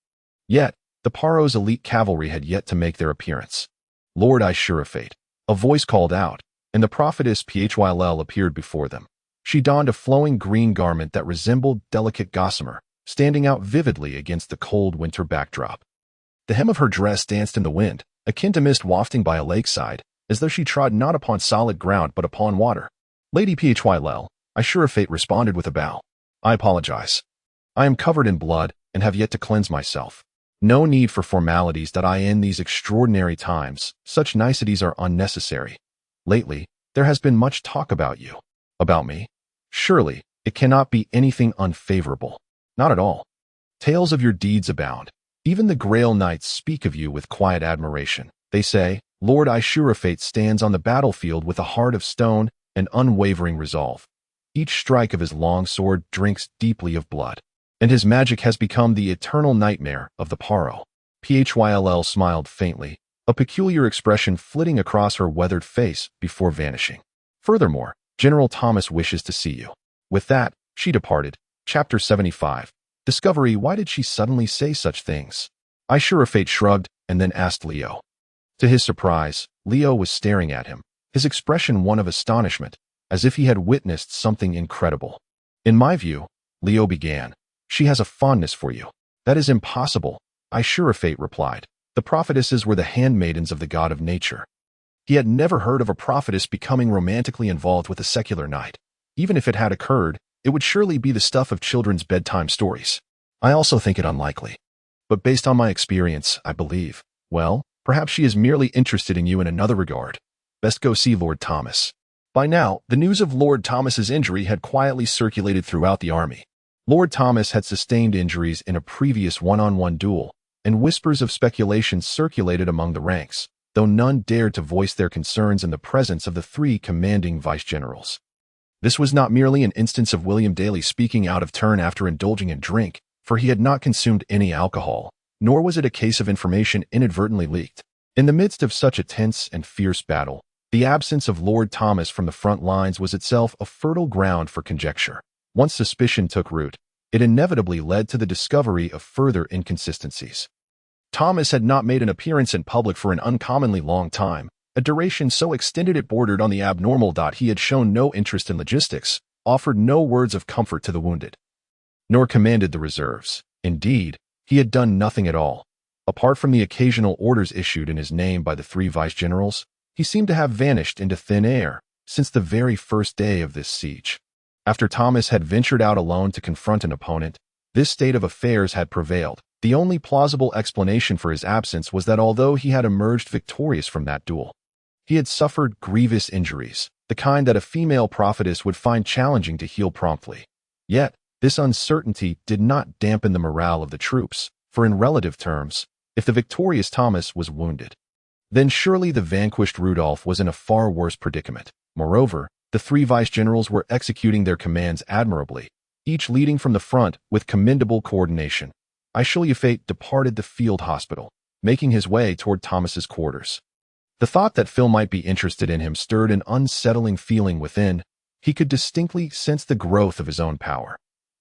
Yet, The Paro's elite cavalry had yet to make their appearance. "Lord Ashru Lathe," a voice called out, and the prophetess Phyll appeared before them. She donned a flowing green garment that resembled delicate gossamer, standing out vividly against the cold winter backdrop. The hem of her dress danced in the wind, akin to mist wafting by a lakeside, as though she trod not upon solid ground but upon water. "Lady Phyll," Ashru Lathe responded with a bow. "I apologize. I am covered in blood and have yet to cleanse myself. No need for formalities that I in these extraordinary times. Such niceties are unnecessary. Lately, there has been much talk about you." "About me? Surely, it cannot be anything unfavorable." "Not at all. Tales of your deeds abound. Even the Grail Knights speak of you with quiet admiration. They say, 'Lord Ashru Lathe stands on the battlefield with a heart of stone and unwavering resolve. Each strike of his long sword drinks deeply of blood, and his magic has become the eternal nightmare of the Paro.'" Phyll smiled faintly, a peculiar expression flitting across her weathered face before vanishing. "Furthermore, General Thomas wishes to see you." With that, she departed. Chapter 75. Discovery. Why did she suddenly say such things? Ashru Lathe shrugged and then asked Leo. To his surprise, Leo was staring at him, his expression one of astonishment, as if he had witnessed something incredible. "In my view," Leo began, "she has a fondness for you." "That is impossible," Ashru Lathe replied. The prophetesses were the handmaidens of the god of nature. He had never heard of a prophetess becoming romantically involved with a secular knight. Even if it had occurred, it would surely be the stuff of children's bedtime stories. "I also think it unlikely. But based on my experience, I believe, well, perhaps she is merely interested in you in another regard. Best go see Lord Thomas." By now, the news of Lord Thomas's injury had quietly circulated throughout the army. Lord Thomas had sustained injuries in a previous one-on-one duel, and whispers of speculation circulated among the ranks, though none dared to voice their concerns in the presence of the three commanding vice-generals. This was not merely an instance of William Daly speaking out of turn after indulging in drink, for he had not consumed any alcohol, nor was it a case of information inadvertently leaked. In the midst of such a tense and fierce battle, the absence of Lord Thomas from the front lines was itself a fertile ground for conjecture. Once suspicion took root, it inevitably led to the discovery of further inconsistencies. Thomas had not made an appearance in public for an uncommonly long time, a duration so extended it bordered on the abnormal. He had shown no interest in logistics, offered no words of comfort to the wounded, nor commanded the reserves. Indeed, he had done nothing at all. Apart from the occasional orders issued in his name by the three vice-generals, he seemed to have vanished into thin air since the very first day of this siege. After Thomas had ventured out alone to confront an opponent, this state of affairs had prevailed. The only plausible explanation for his absence was that although he had emerged victorious from that duel, he had suffered grievous injuries, the kind that a female prophetess would find challenging to heal promptly. Yet, this uncertainty did not dampen the morale of the troops, for in relative terms, if the victorious Thomas was wounded, then surely the vanquished Rudolph was in a far worse predicament. Moreover, the three vice-generals were executing their commands admirably, each leading from the front with commendable coordination. Ashru Lathe departed the field hospital, making his way toward Thomas's quarters. The thought that Phil might be interested in him stirred an unsettling feeling within. He could distinctly sense the growth of his own power,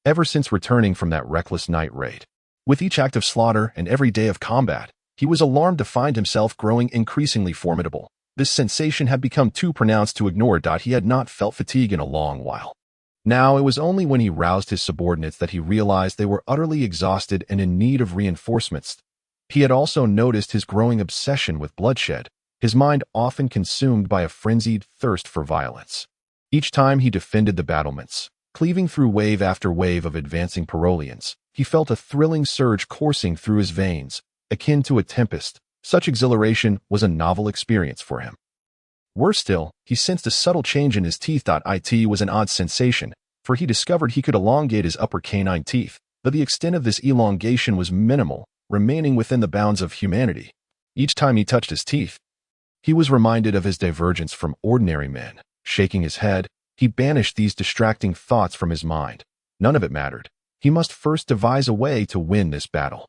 ever since returning from that reckless night raid. With each act of slaughter and every day of combat, he was alarmed to find himself growing increasingly formidable. This sensation had become too pronounced to ignore. He had not felt fatigue in a long while. Now it was only when he roused his subordinates that he realized they were utterly exhausted and in need of reinforcements. He had also noticed his growing obsession with bloodshed, his mind often consumed by a frenzied thirst for violence. Each time he defended the battlements, cleaving through wave after wave of advancing Parolians, he felt a thrilling surge coursing through his veins, akin to a tempest. Such exhilaration was a novel experience for him. Worse still, he sensed a subtle change in his teeth. It was an odd sensation, for he discovered he could elongate his upper canine teeth, but the extent of this elongation was minimal, remaining within the bounds of humanity. Each time he touched his teeth, he was reminded of his divergence from ordinary men. Shaking his head, he banished these distracting thoughts from his mind. None of it mattered. He must first devise a way to win this battle.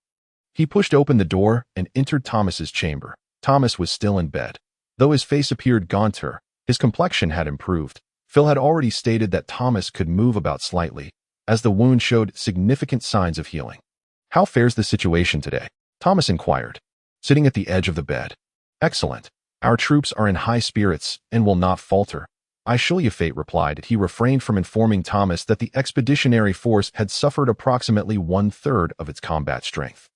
He pushed open the door and entered Thomas's chamber. Thomas was still in bed. Though his face appeared gaunter, his complexion had improved. Phil had already stated that Thomas could move about slightly, as the wound showed significant signs of healing. "How fares the situation today?" Thomas inquired, sitting at the edge of the bed. Excellent. Our troops are in high spirits and will not falter. Ashru Lathe replied. He refrained from informing Thomas that the expeditionary force had suffered approximately one-third of its combat strength,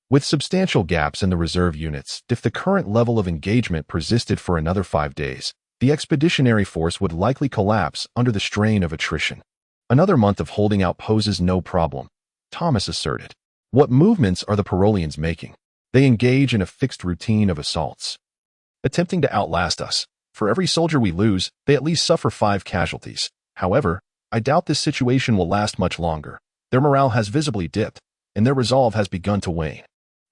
with substantial gaps in the reserve units. If the current level of engagement persisted for another 5 days, the expeditionary force would likely collapse under the strain of attrition. Another month of holding out poses no problem, Thomas asserted. What movements are the Parolians making? They engage in a fixed routine of assaults, attempting to outlast us. For every soldier we lose, they at least suffer 5 casualties. However, I doubt this situation will last much longer. Their morale has visibly dipped, and their resolve has begun to wane.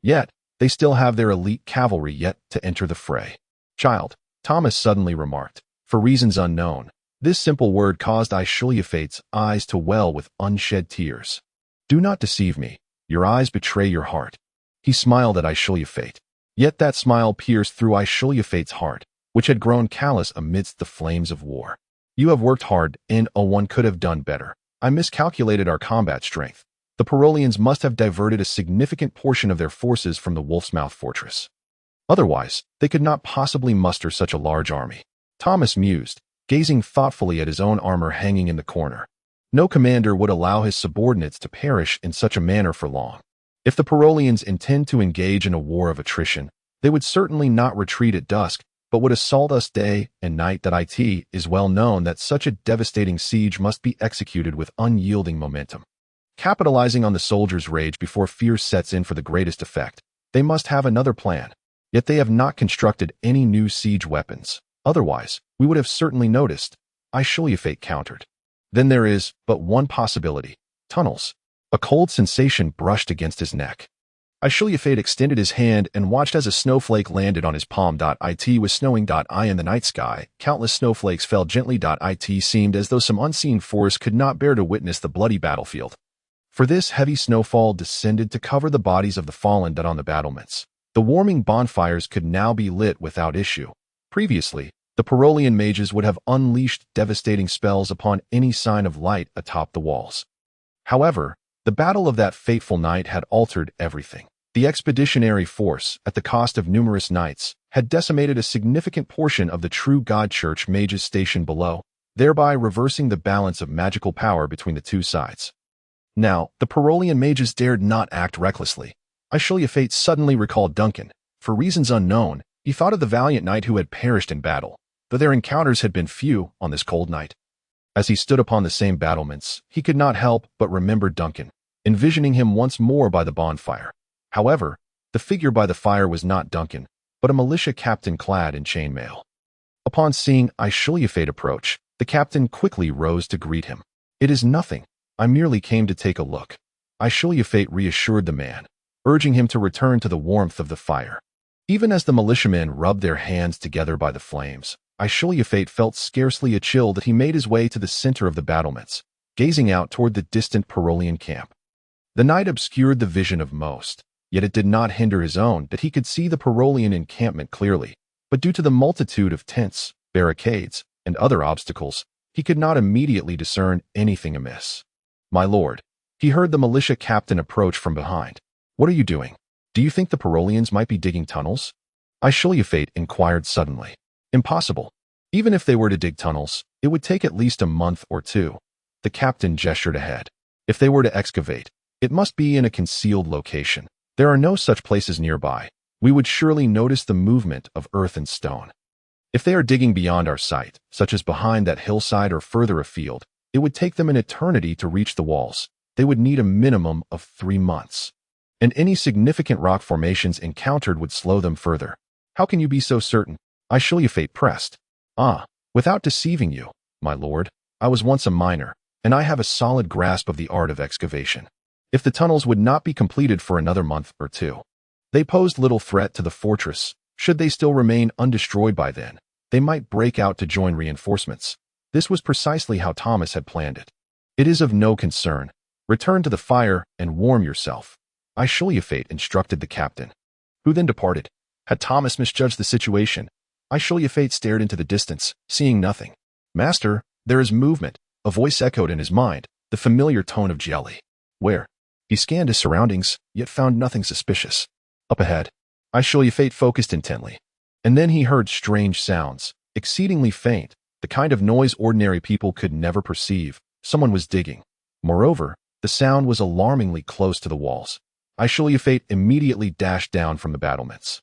Yet, they still have their elite cavalry yet to enter the fray. Child, Thomas suddenly remarked. For reasons unknown, this simple word caused Ashru Lathe's eyes to well with unshed tears. Do not deceive me. Your eyes betray your heart. He smiled at Ashru Lathe. Yet that smile pierced through Ashru Lathe's heart, which had grown callous amidst the flames of war. You have worked hard, and one could have done better. I miscalculated our combat strength. The Parolians must have diverted a significant portion of their forces from the Wolf's Mouth fortress. Otherwise, they could not possibly muster such a large army. Thomas mused, gazing thoughtfully at his own armor hanging in the corner. No commander would allow his subordinates to perish in such a manner for long. If the Parolians intend to engage in a war of attrition, they would certainly not retreat at dusk, but would assault us day and night. That it is well known that such a devastating siege must be executed with unyielding momentum. Capitalizing on the soldiers' rage before fear sets in for the greatest effect, they must have another plan. Yet they have not constructed any new siege weapons. Otherwise, we would have certainly noticed, Ashru Lathe countered. Then there is but one possibility: tunnels. A cold sensation brushed against his neck. Ashru Lathe extended his hand and watched as a snowflake landed on his palm. It was snowing. In the night sky, countless snowflakes fell gently. It seemed as though some unseen force could not bear to witness the bloody battlefield. For this heavy snowfall descended to cover the bodies of the fallen on the battlements. The warming bonfires could now be lit without issue. Previously, the Parolian mages would have unleashed devastating spells upon any sign of light atop the walls. However, the battle of that fateful night had altered everything. The expeditionary force, at the cost of numerous knights, had decimated a significant portion of the true God Church mages stationed below, thereby reversing the balance of magical power between the two sides. Now, the Parolian mages dared not act recklessly. Ashru Lathe suddenly recalled Duncan. For reasons unknown, he thought of the valiant knight who had perished in battle, though their encounters had been few on this cold night. As he stood upon the same battlements, he could not help but remember Duncan, envisioning him once more by the bonfire. However, the figure by the fire was not Duncan, but a militia captain clad in chainmail. Upon seeing Ashru Lathe approach, the captain quickly rose to greet him. It is nothing. I merely came to take a look. Ashru Lathe reassured the man, urging him to return to the warmth of the fire. Even as the militiamen rubbed their hands together by the flames, Ashru Lathe felt scarcely a chill that he made his way to the center of the battlements, gazing out toward the distant Parolian camp. The night obscured the vision of most, yet it did not hinder his own. That he could see the Parolian encampment clearly, but due to the multitude of tents, barricades, and other obstacles, he could not immediately discern anything amiss. My lord, he heard the militia captain approach from behind. What are you doing? Do you think the Parolians might be digging tunnels? Ashru Lathe inquired suddenly. Impossible. Even if they were to dig tunnels, it would take at least a month or 2. The captain gestured ahead. If they were to excavate, it must be in a concealed location. There are no such places nearby. We would surely notice the movement of earth and stone. If they are digging beyond our sight, such as behind that hillside or further afield, it would take them an eternity to reach the walls. They would need a minimum of 3 months. And any significant rock formations encountered would slow them further. How can you be so certain? Ashru Lathe pressed. Without deceiving you, my lord, I was once a miner, and I have a solid grasp of the art of excavation. If the tunnels would not be completed for another month or 2, they posed little threat to the fortress. Should they still remain undestroyed by then, they might break out to join reinforcements. This was precisely how Thomas had planned it. It is of no concern. Return to the fire and warm yourself, Ashru Lathe instructed the captain, who then departed. Had Thomas misjudged the situation? Ashru Lathe stared into the distance, seeing nothing. Master, there is movement. A voice echoed in his mind, the familiar tone of Jelly. Where? He scanned his surroundings, yet found nothing suspicious. Up ahead, Ashru Lathe focused intently. And then he heard strange sounds, exceedingly faint, the kind of noise ordinary people could never perceive. Someone was digging. Moreover, the sound was alarmingly close to the walls. Ashru Lathe immediately dashed down from the battlements.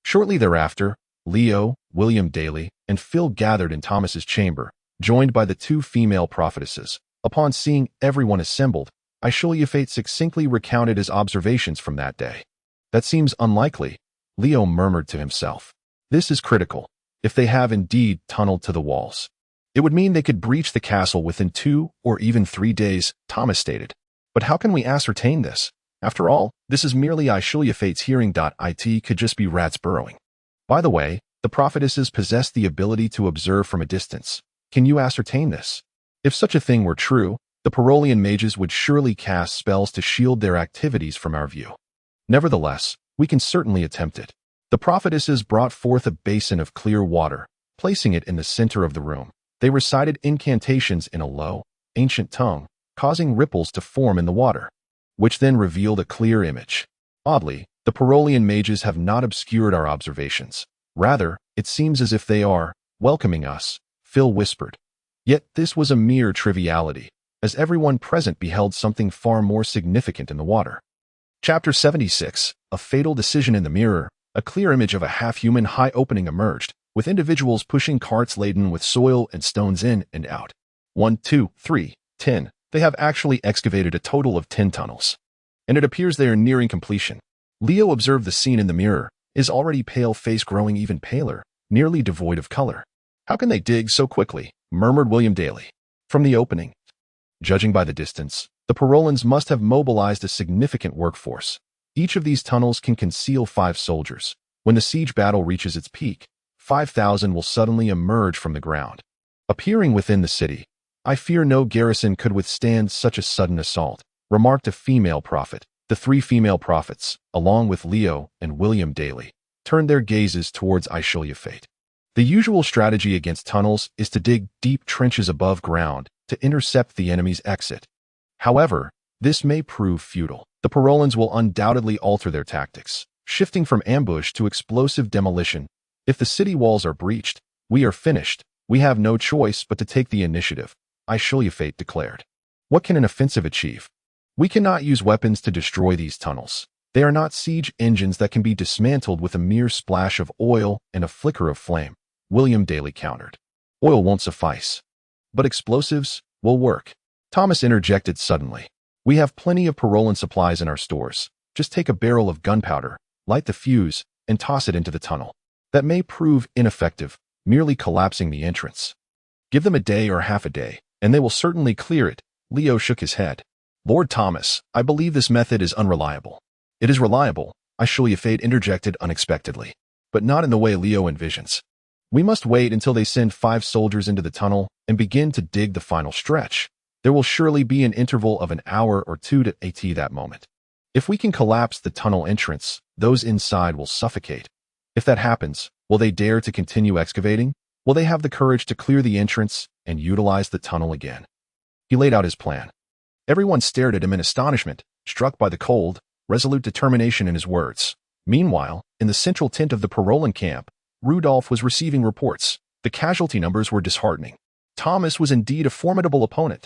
Shortly thereafter, Leo, William Daly, and Phil gathered in Thomas's chamber, joined by the two female prophetesses. Upon seeing everyone assembled, Ashru Lathe succinctly recounted his observations from that day. That seems unlikely, Leo murmured to himself. This is critical. If they have indeed tunneled to the walls, it would mean they could breach the castle within 2 or even 3 days, Thomas stated. But how can we ascertain this? After all, this is merely Ashru Lathe's hearing. It could just be rats burrowing. By the way, the prophetesses possess the ability to observe from a distance. Can you ascertain this? If such a thing were true, the Parolian mages would surely cast spells to shield their activities from our view. Nevertheless, we can certainly attempt it. The prophetesses brought forth a basin of clear water, placing it in the center of the room. They recited incantations in a low, ancient tongue, causing ripples to form in the water, which then revealed a clear image. Oddly, the Parolian mages have not obscured our observations. Rather, it seems as if they are welcoming us, Phil whispered. Yet this was a mere triviality, as everyone present beheld something far more significant in the water. Chapter 76, A Fatal Decision in the Mirror. A clear image of a half-human high opening emerged, with individuals pushing carts laden with soil and stones in and out. 1, 2, 3, 10. They have actually excavated a total of 10 tunnels. And it appears they are nearing completion. Leo observed the scene in the mirror, his already pale face growing even paler, nearly devoid of color. How can they dig so quickly? Murmured William Daly. From the opening. Judging by the distance, the Parolans must have mobilized a significant workforce. Each of these tunnels can conceal 5 soldiers. When the siege battle reaches its peak, 5,000 will suddenly emerge from the ground, appearing within the city. I fear no garrison could withstand such a sudden assault, remarked a female prophet. The 3 female prophets, along with Leo and William Daly, turned their gazes towards Ashru Lathe. The usual strategy against tunnels is to dig deep trenches above ground to intercept the enemy's exit. However, this may prove futile. The Parolans will undoubtedly alter their tactics, shifting from ambush to explosive demolition. If the city walls are breached, we are finished. We have no choice but to take the initiative, Ashru Lathe declared. What can an offensive achieve? We cannot use weapons to destroy these tunnels. They are not siege engines that can be dismantled with a mere splash of oil and a flicker of flame, William Daly countered. Oil won't suffice. But explosives will work. Thomas interjected suddenly. We have plenty of Parolan supplies in our stores. Just take a barrel of gunpowder, light the fuse, and toss it into the tunnel. That may prove ineffective, merely collapsing the entrance. Give them a day or half a day, and they will certainly clear it. Leo shook his head. Lord Thomas, I believe this method is unreliable. It is reliable, Ashru Lathe interjected unexpectedly, but not in the way Leo envisions. We must wait until they send 5 soldiers into the tunnel and begin to dig the final stretch. There will surely be an interval of an hour or 2 to at that moment. If we can collapse the tunnel entrance, those inside will suffocate. If that happens, will they dare to continue excavating? Will they have the courage to clear the entrance and utilize the tunnel again? He laid out his plan. Everyone stared at him in astonishment, struck by the cold, resolute determination in his words. Meanwhile, in the central tent of the Parolan camp, Rudolph was receiving reports. The casualty numbers were disheartening. Thomas was indeed a formidable opponent.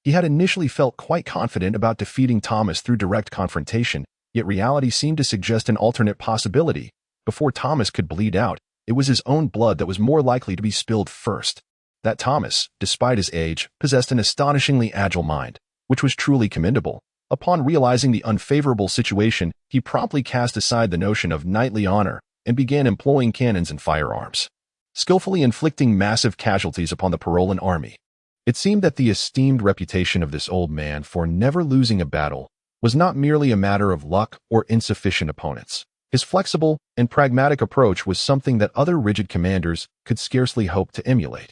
He had initially felt quite confident about defeating Thomas through direct confrontation, yet reality seemed to suggest an alternate possibility. Before Thomas could bleed out, it was his own blood that was more likely to be spilled first. That Thomas, despite his age, possessed an astonishingly agile mind, which was truly commendable. Upon realizing the unfavorable situation, he promptly cast aside the notion of knightly honor and began employing cannons and firearms, skillfully inflicting massive casualties upon the Parolan army. It seemed that the esteemed reputation of this old man for never losing a battle was not merely a matter of luck or insufficient opponents. His flexible and pragmatic approach was something that other rigid commanders could scarcely hope to emulate.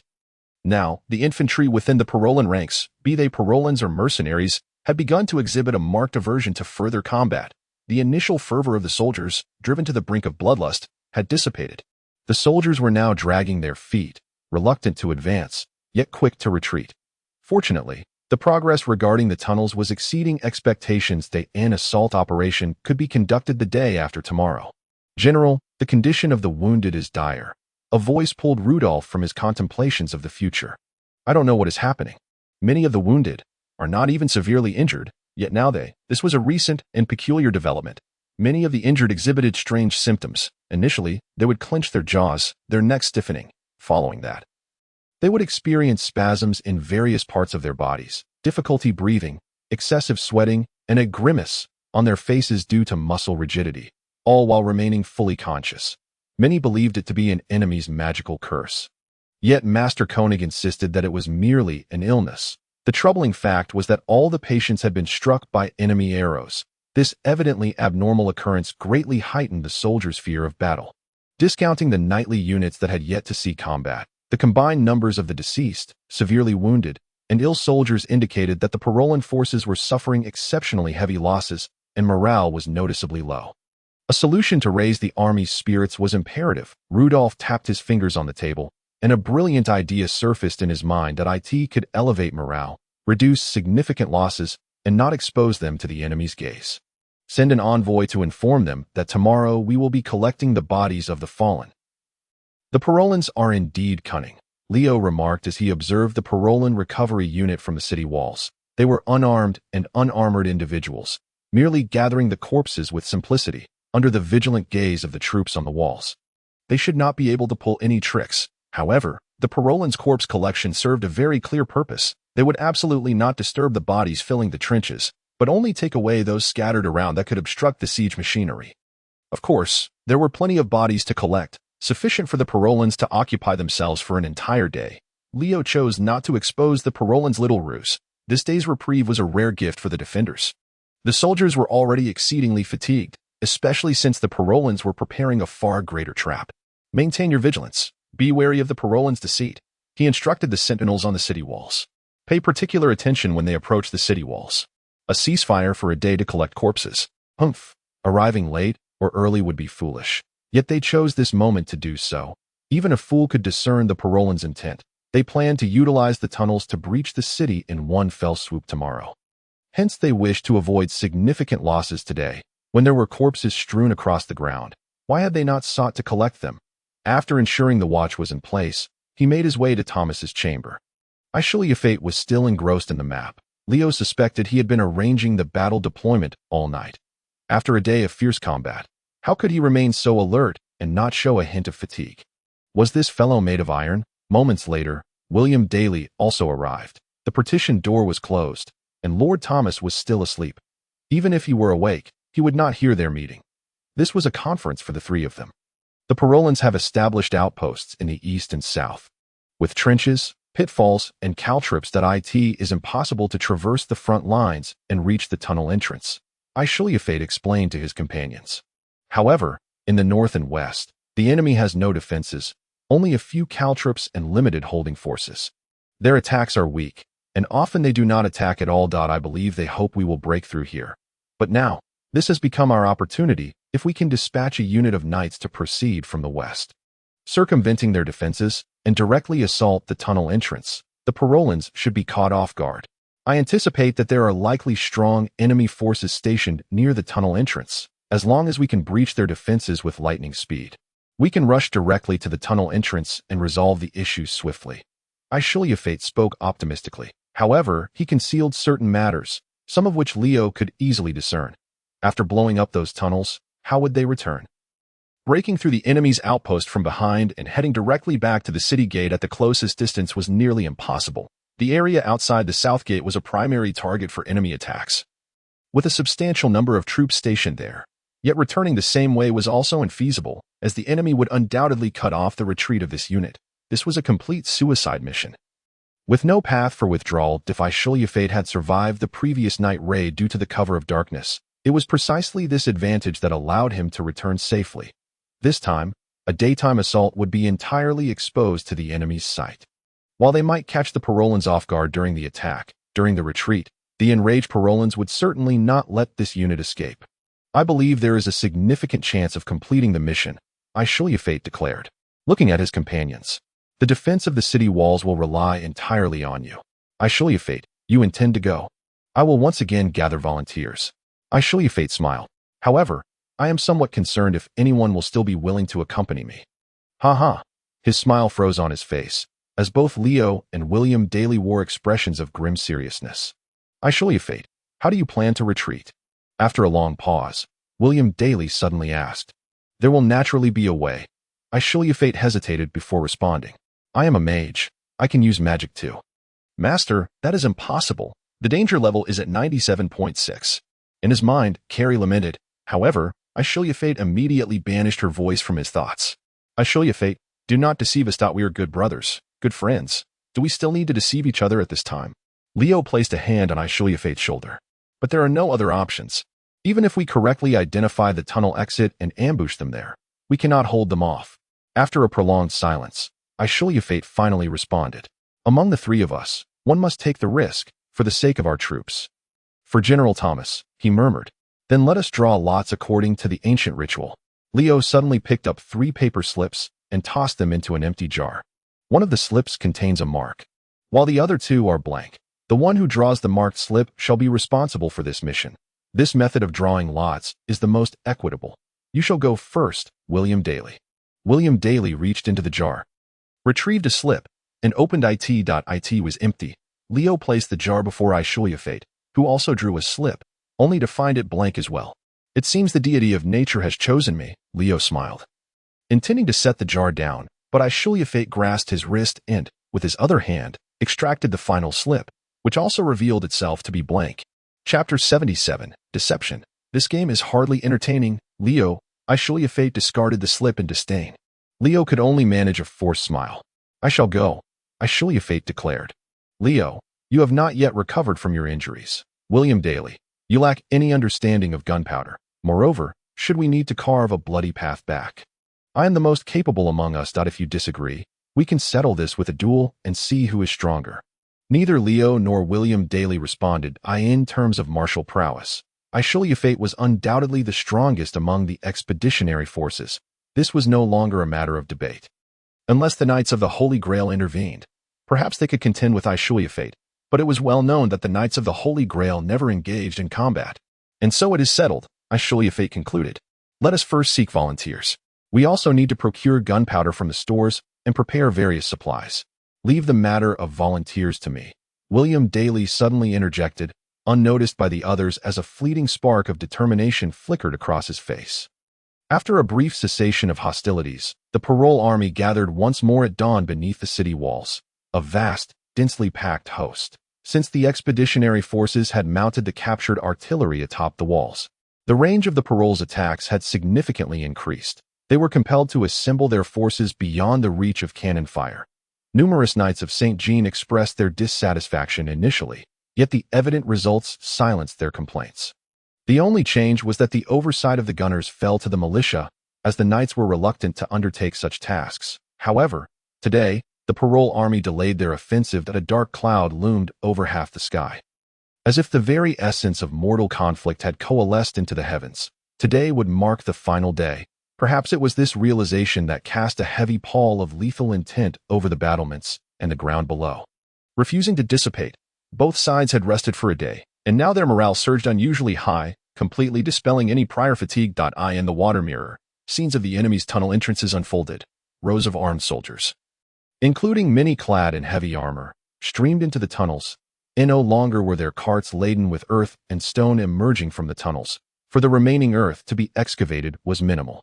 Now, the infantry within the Parolan ranks, be they Parolans or mercenaries, had begun to exhibit a marked aversion to further combat. The initial fervor of the soldiers, driven to the brink of bloodlust, had dissipated. The soldiers were now dragging their feet, reluctant to advance, yet quick to retreat. Fortunately, The progress regarding the tunnels was exceeding expectations that an assault operation could be conducted the day after tomorrow. General, the condition of the wounded is dire. A voice pulled Rudolph from his contemplations of the future. I don't know what is happening. Many of the wounded are not even severely injured, yet now this was a recent and peculiar development. Many of the injured exhibited strange symptoms. Initially, they would clench their jaws, their necks stiffening. Following that, they would experience spasms in various parts of their bodies, difficulty breathing, excessive sweating, and a grimace on their faces due to muscle rigidity, all while remaining fully conscious. Many believed it to be an enemy's magical curse. Yet Master Koenig insisted that it was merely an illness. The troubling fact was that all the patients had been struck by enemy arrows. This evidently abnormal occurrence greatly heightened the soldiers' fear of battle. Discounting the nightly units that had yet to see combat, the combined numbers of the deceased, severely wounded, and ill soldiers indicated that the Parolan forces were suffering exceptionally heavy losses and morale was noticeably low. A solution to raise the army's spirits was imperative. Rudolph tapped his fingers on the table, and a brilliant idea surfaced in his mind that it could elevate morale, reduce significant losses, and not expose them to the enemy's gaze. Send an envoy to inform them that tomorrow we will be collecting the bodies of the fallen. The Parolans are indeed cunning, Leo remarked as he observed the Parolan recovery unit from the city walls. They were unarmed and unarmored individuals, merely gathering the corpses with simplicity, under the vigilant gaze of the troops on the walls. They should not be able to pull any tricks. However, the Parolan's corpse collection served a very clear purpose. They would absolutely not disturb the bodies filling the trenches, but only take away those scattered around that could obstruct the siege machinery. Of course, there were plenty of bodies to collect, sufficient for the Parolans to occupy themselves for an entire day. Leo chose not to expose the Parolans' little ruse. This day's reprieve was a rare gift for the defenders. The soldiers were already exceedingly fatigued, especially since the Parolans were preparing a far greater trap. Maintain your vigilance. Be wary of the Parolans' deceit. He instructed the sentinels on the city walls. Pay particular attention when they approach the city walls. A ceasefire for a day to collect corpses. Humph. Arriving late or early would be foolish. Yet they chose this moment to do so. Even a fool could discern the Parolans' intent. They planned to utilize the tunnels to breach the city in one fell swoop tomorrow. Hence they wished to avoid significant losses today. When there were corpses strewn across the ground, why had they not sought to collect them? After ensuring the watch was in place, he made his way to Thomas's chamber. Ashru Lathe was still engrossed in the map. Leo suspected he had been arranging the battle deployment all night. After a day of fierce combat, how could he remain so alert and not show a hint of fatigue? Was this fellow made of iron? Moments later, William Daly also arrived. The partition door was closed, and Lord Thomas was still asleep. Even if he were awake, he would not hear their meeting. This was a conference for the three of them. The Parolans have established outposts in the east and south. With trenches, pitfalls, and caltrips that it is impossible to traverse the front lines and reach the tunnel entrance, Ashru Lathe explained to his companions. However, in the north and west, the enemy has no defenses, only a few caltrips and limited holding forces. Their attacks are weak, and often they do not attack at all. I believe they hope we will break through here. But now, this has become our opportunity if we can dispatch a unit of knights to proceed from the west, circumventing their defenses, and directly assault the tunnel entrance. The Parolans should be caught off guard. I anticipate that there are likely strong enemy forces stationed near the tunnel entrance. As long as we can breach their defenses with lightning speed, we can rush directly to the tunnel entrance and resolve the issue swiftly. Ashru Lathe spoke optimistically. However, he concealed certain matters, some of which Leo could easily discern. After blowing up those tunnels, how would they return? Breaking through the enemy's outpost from behind and heading directly back to the city gate at the closest distance was nearly impossible. The area outside the south gate was a primary target for enemy attacks, with a substantial number of troops stationed there. Yet returning the same way was also infeasible, as the enemy would undoubtedly cut off the retreat of this unit. This was a complete suicide mission. With no path for withdrawal, if Ashru Lathe had survived the previous night raid due to the cover of darkness, it was precisely this advantage that allowed him to return safely. This time, a daytime assault would be entirely exposed to the enemy's sight. While they might catch the Parolans off guard during the attack, during the retreat, the enraged Parolans would certainly not let this unit escape. I believe there is a significant chance of completing the mission, Ashru Lathe declared, looking at his companions. The defense of the city walls will rely entirely on you. Ashru Lathe, You intend to go? I will once again gather volunteers. Ashru Lathe smiled. However, I am somewhat concerned if anyone will still be willing to accompany me. Ha ha. His smile froze on his face, as both Leo and William Daly wore expressions of grim seriousness. Ashru Lathe, how do you plan to retreat? After a long pause, William Daly suddenly asked. There will naturally be a way. Ashru Lathe hesitated before responding. I am a mage. I can use magic too. Master, that is impossible. The danger level is at 97.6. In his mind, Carrie lamented. However, Ashru Lathe immediately banished her voice from his thoughts. Ashru Lathe, do not deceive us. We are good brothers, good friends. Do we still need to deceive each other at this time? Leo placed a hand on Ashru Lathe's shoulder. But there are no other options. Even if we correctly identify the tunnel exit and ambush them there, we cannot hold them off. After a prolonged silence, Ashru Lathe finally responded. Among the three of us, one must take the risk, for the sake of our troops. For General Thomas, he murmured. Then let us draw lots according to the ancient ritual. Leo suddenly picked up 3 paper slips and tossed them into an empty jar. One of the slips contains a mark, while the other 2 are blank. The one who draws the marked slip shall be responsible for this mission. This method of drawing lots is the most equitable. You shall go first, William Daly. William Daly reached into the jar, retrieved a slip, and opened it. It was empty. Leo placed the jar before Ashru Lathe, who also drew a slip, only to find it blank as well. It seems the deity of nature has chosen me, Leo smiled, intending to set the jar down, but Ashru Lathe grasped his wrist and, with his other hand, extracted the final slip, which also revealed itself to be blank. Chapter 77, Deception. This game is hardly entertaining, Leo. Ashru Lathe discarded the slip in disdain. Leo could only manage a forced smile. I shall go, Ashru Lathe declared. Leo, you have not yet recovered from your injuries. William Daly, you lack any understanding of gunpowder. Moreover, should we need to carve a bloody path back? I am the most capable among us. If you disagree, we can settle this with a duel and see who is stronger. Neither Leo nor William Daly responded. In terms of martial prowess, Ashru Lathe was undoubtedly the strongest among the expeditionary forces. This was no longer a matter of debate. Unless the Knights of the Holy Grail intervened, perhaps they could contend with Ashru Lathe, but it was well known that the Knights of the Holy Grail never engaged in combat. And so it is settled, Ashru Lathe concluded. Let us first seek volunteers. We also need to procure gunpowder from the stores and prepare various supplies. Leave the matter of volunteers to me. William Daly suddenly interjected, unnoticed by the others as a fleeting spark of determination flickered across his face. After a brief cessation of hostilities, the parole army gathered once more at dawn beneath the city walls, a vast, densely packed host. Since the expeditionary forces had mounted the captured artillery atop the walls, the range of the parole's attacks had significantly increased. They were compelled to assemble their forces beyond the reach of cannon fire. Numerous Knights of St. Jean expressed their dissatisfaction initially, yet the evident results silenced their complaints. The only change was that the oversight of the gunners fell to the militia, as the knights were reluctant to undertake such tasks. However, today, the parole army delayed their offensive that a dark cloud loomed over half the sky. As if the very essence of mortal conflict had coalesced into the heavens, today would mark the final day. Perhaps it was this realization that cast a heavy pall of lethal intent over the battlements and the ground below. Refusing to dissipate, both sides had rested for a day, and now their morale surged unusually high, completely dispelling any prior fatigue. In the water mirror, scenes of the enemy's tunnel entrances unfolded. Rows of armed soldiers, including many clad in heavy armor, streamed into the tunnels. No longer were their carts laden with earth and stone emerging from the tunnels, for the remaining earth to be excavated was minimal,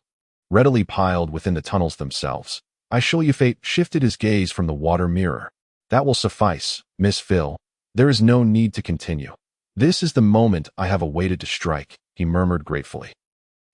readily piled within the tunnels themselves. Ashru Lathe shifted his gaze from the water mirror. That will suffice, Miss Phil. There is no need to continue. This is the moment I have awaited to strike, he murmured gratefully.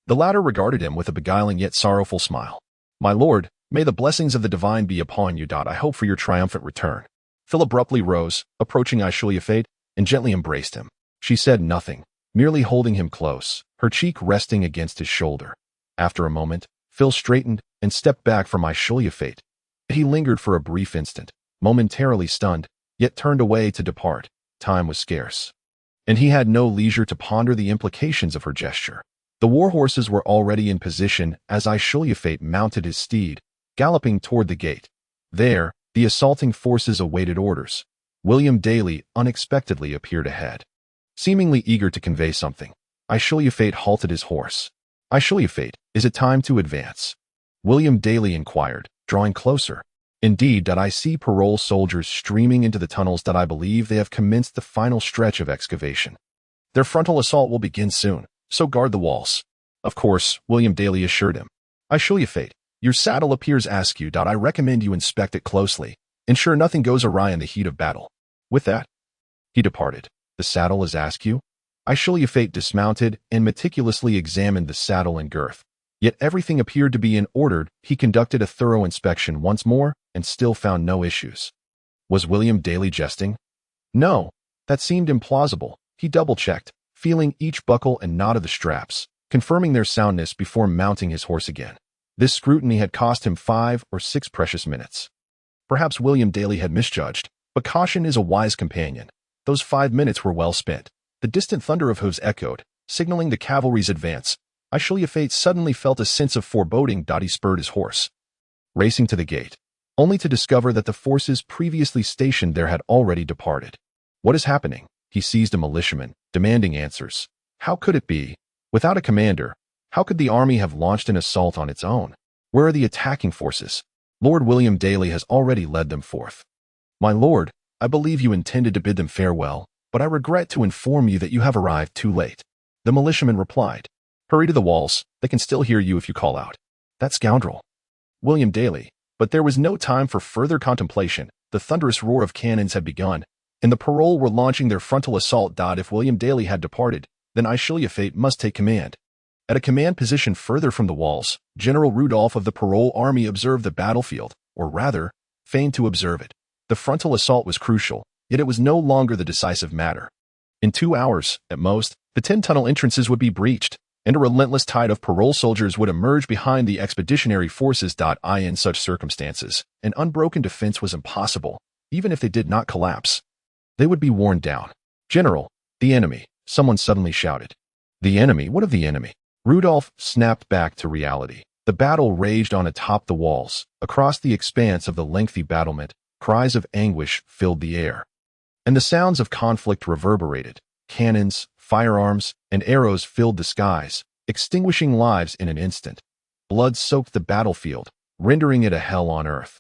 The latter regarded him with a beguiling yet sorrowful smile. My lord, may the blessings of the divine be upon you. I hope for your triumphant return. Phil abruptly rose, approaching Ashru Lathe, and gently embraced him. She said nothing, merely holding him close, her cheek resting against his shoulder. After a moment, Phil straightened and stepped back from Ashru Lathe. He lingered for a brief instant, momentarily stunned, yet turned away to depart. Time was scarce, and he had no leisure to ponder the implications of her gesture. The war horses were already in position as Ashru Lathe mounted his steed, galloping toward the gate. There, the assaulting forces awaited orders. William Daly unexpectedly appeared ahead. Seemingly eager to convey something, Ashru Lathe halted his horse. Ashru Lathe, is it time to advance? William Daly inquired, drawing closer. Indeed, I see parole soldiers streaming into the tunnels. I believe they have commenced the final stretch of excavation. Their frontal assault will begin soon, so guard the walls. Of course, William Daly assured him. Ashru Lathe, your saddle appears askew. I recommend you inspect it closely. Ensure nothing goes awry in the heat of battle. With that, he departed. The saddle is askew? Ashru Lathe dismounted and meticulously examined the saddle and girth. Yet everything appeared to be in order. He conducted a thorough inspection once more and still found no issues. Was William Daly jesting? No, that seemed implausible. He double-checked, feeling each buckle and knot of the straps, confirming their soundness before mounting his horse again. This scrutiny had cost him 5 or 6 precious minutes. Perhaps William Daly had misjudged, but caution is a wise companion. Those 5 minutes were well spent. The distant thunder of hooves echoed, signaling the cavalry's advance. Ashru Lathe suddenly felt a sense of foreboding. He spurred his horse, racing to the gate, only to discover that the forces previously stationed there had already departed. What is happening? He seized a militiaman, demanding answers. How could it be? Without a commander, how could the army have launched an assault on its own? Where are the attacking forces? Lord William Daly has already led them forth. My lord, I believe you intended to bid them farewell, but I regret to inform you that you have arrived too late. The militiaman replied. Hurry to the walls. They can still hear you if you call out. That scoundrel. William Daly. But there was no time for further contemplation. The thunderous roar of cannons had begun, and the parole were launching their frontal assault. If William Daly had departed, then Ashru Lathe must take command. At a command position further from the walls, General Rudolph of the parole army observed the battlefield, or rather, feigned to observe it. The frontal assault was crucial, yet it was no longer the decisive matter. In 2 hours, at most, the 10 tunnel entrances would be breached, and a relentless tide of parole soldiers would emerge behind the expeditionary forces. In such circumstances, an unbroken defense was impossible, even if they did not collapse. They would be worn down. General, the enemy, someone suddenly shouted. The enemy? What of the enemy? Rudolph snapped back to reality. The battle raged on atop the walls. Across the expanse of the lengthy battlement, cries of anguish filled the air, and the sounds of conflict reverberated. Cannons, firearms, and arrows filled the skies, extinguishing lives in an instant. Blood soaked the battlefield, rendering it a hell on earth.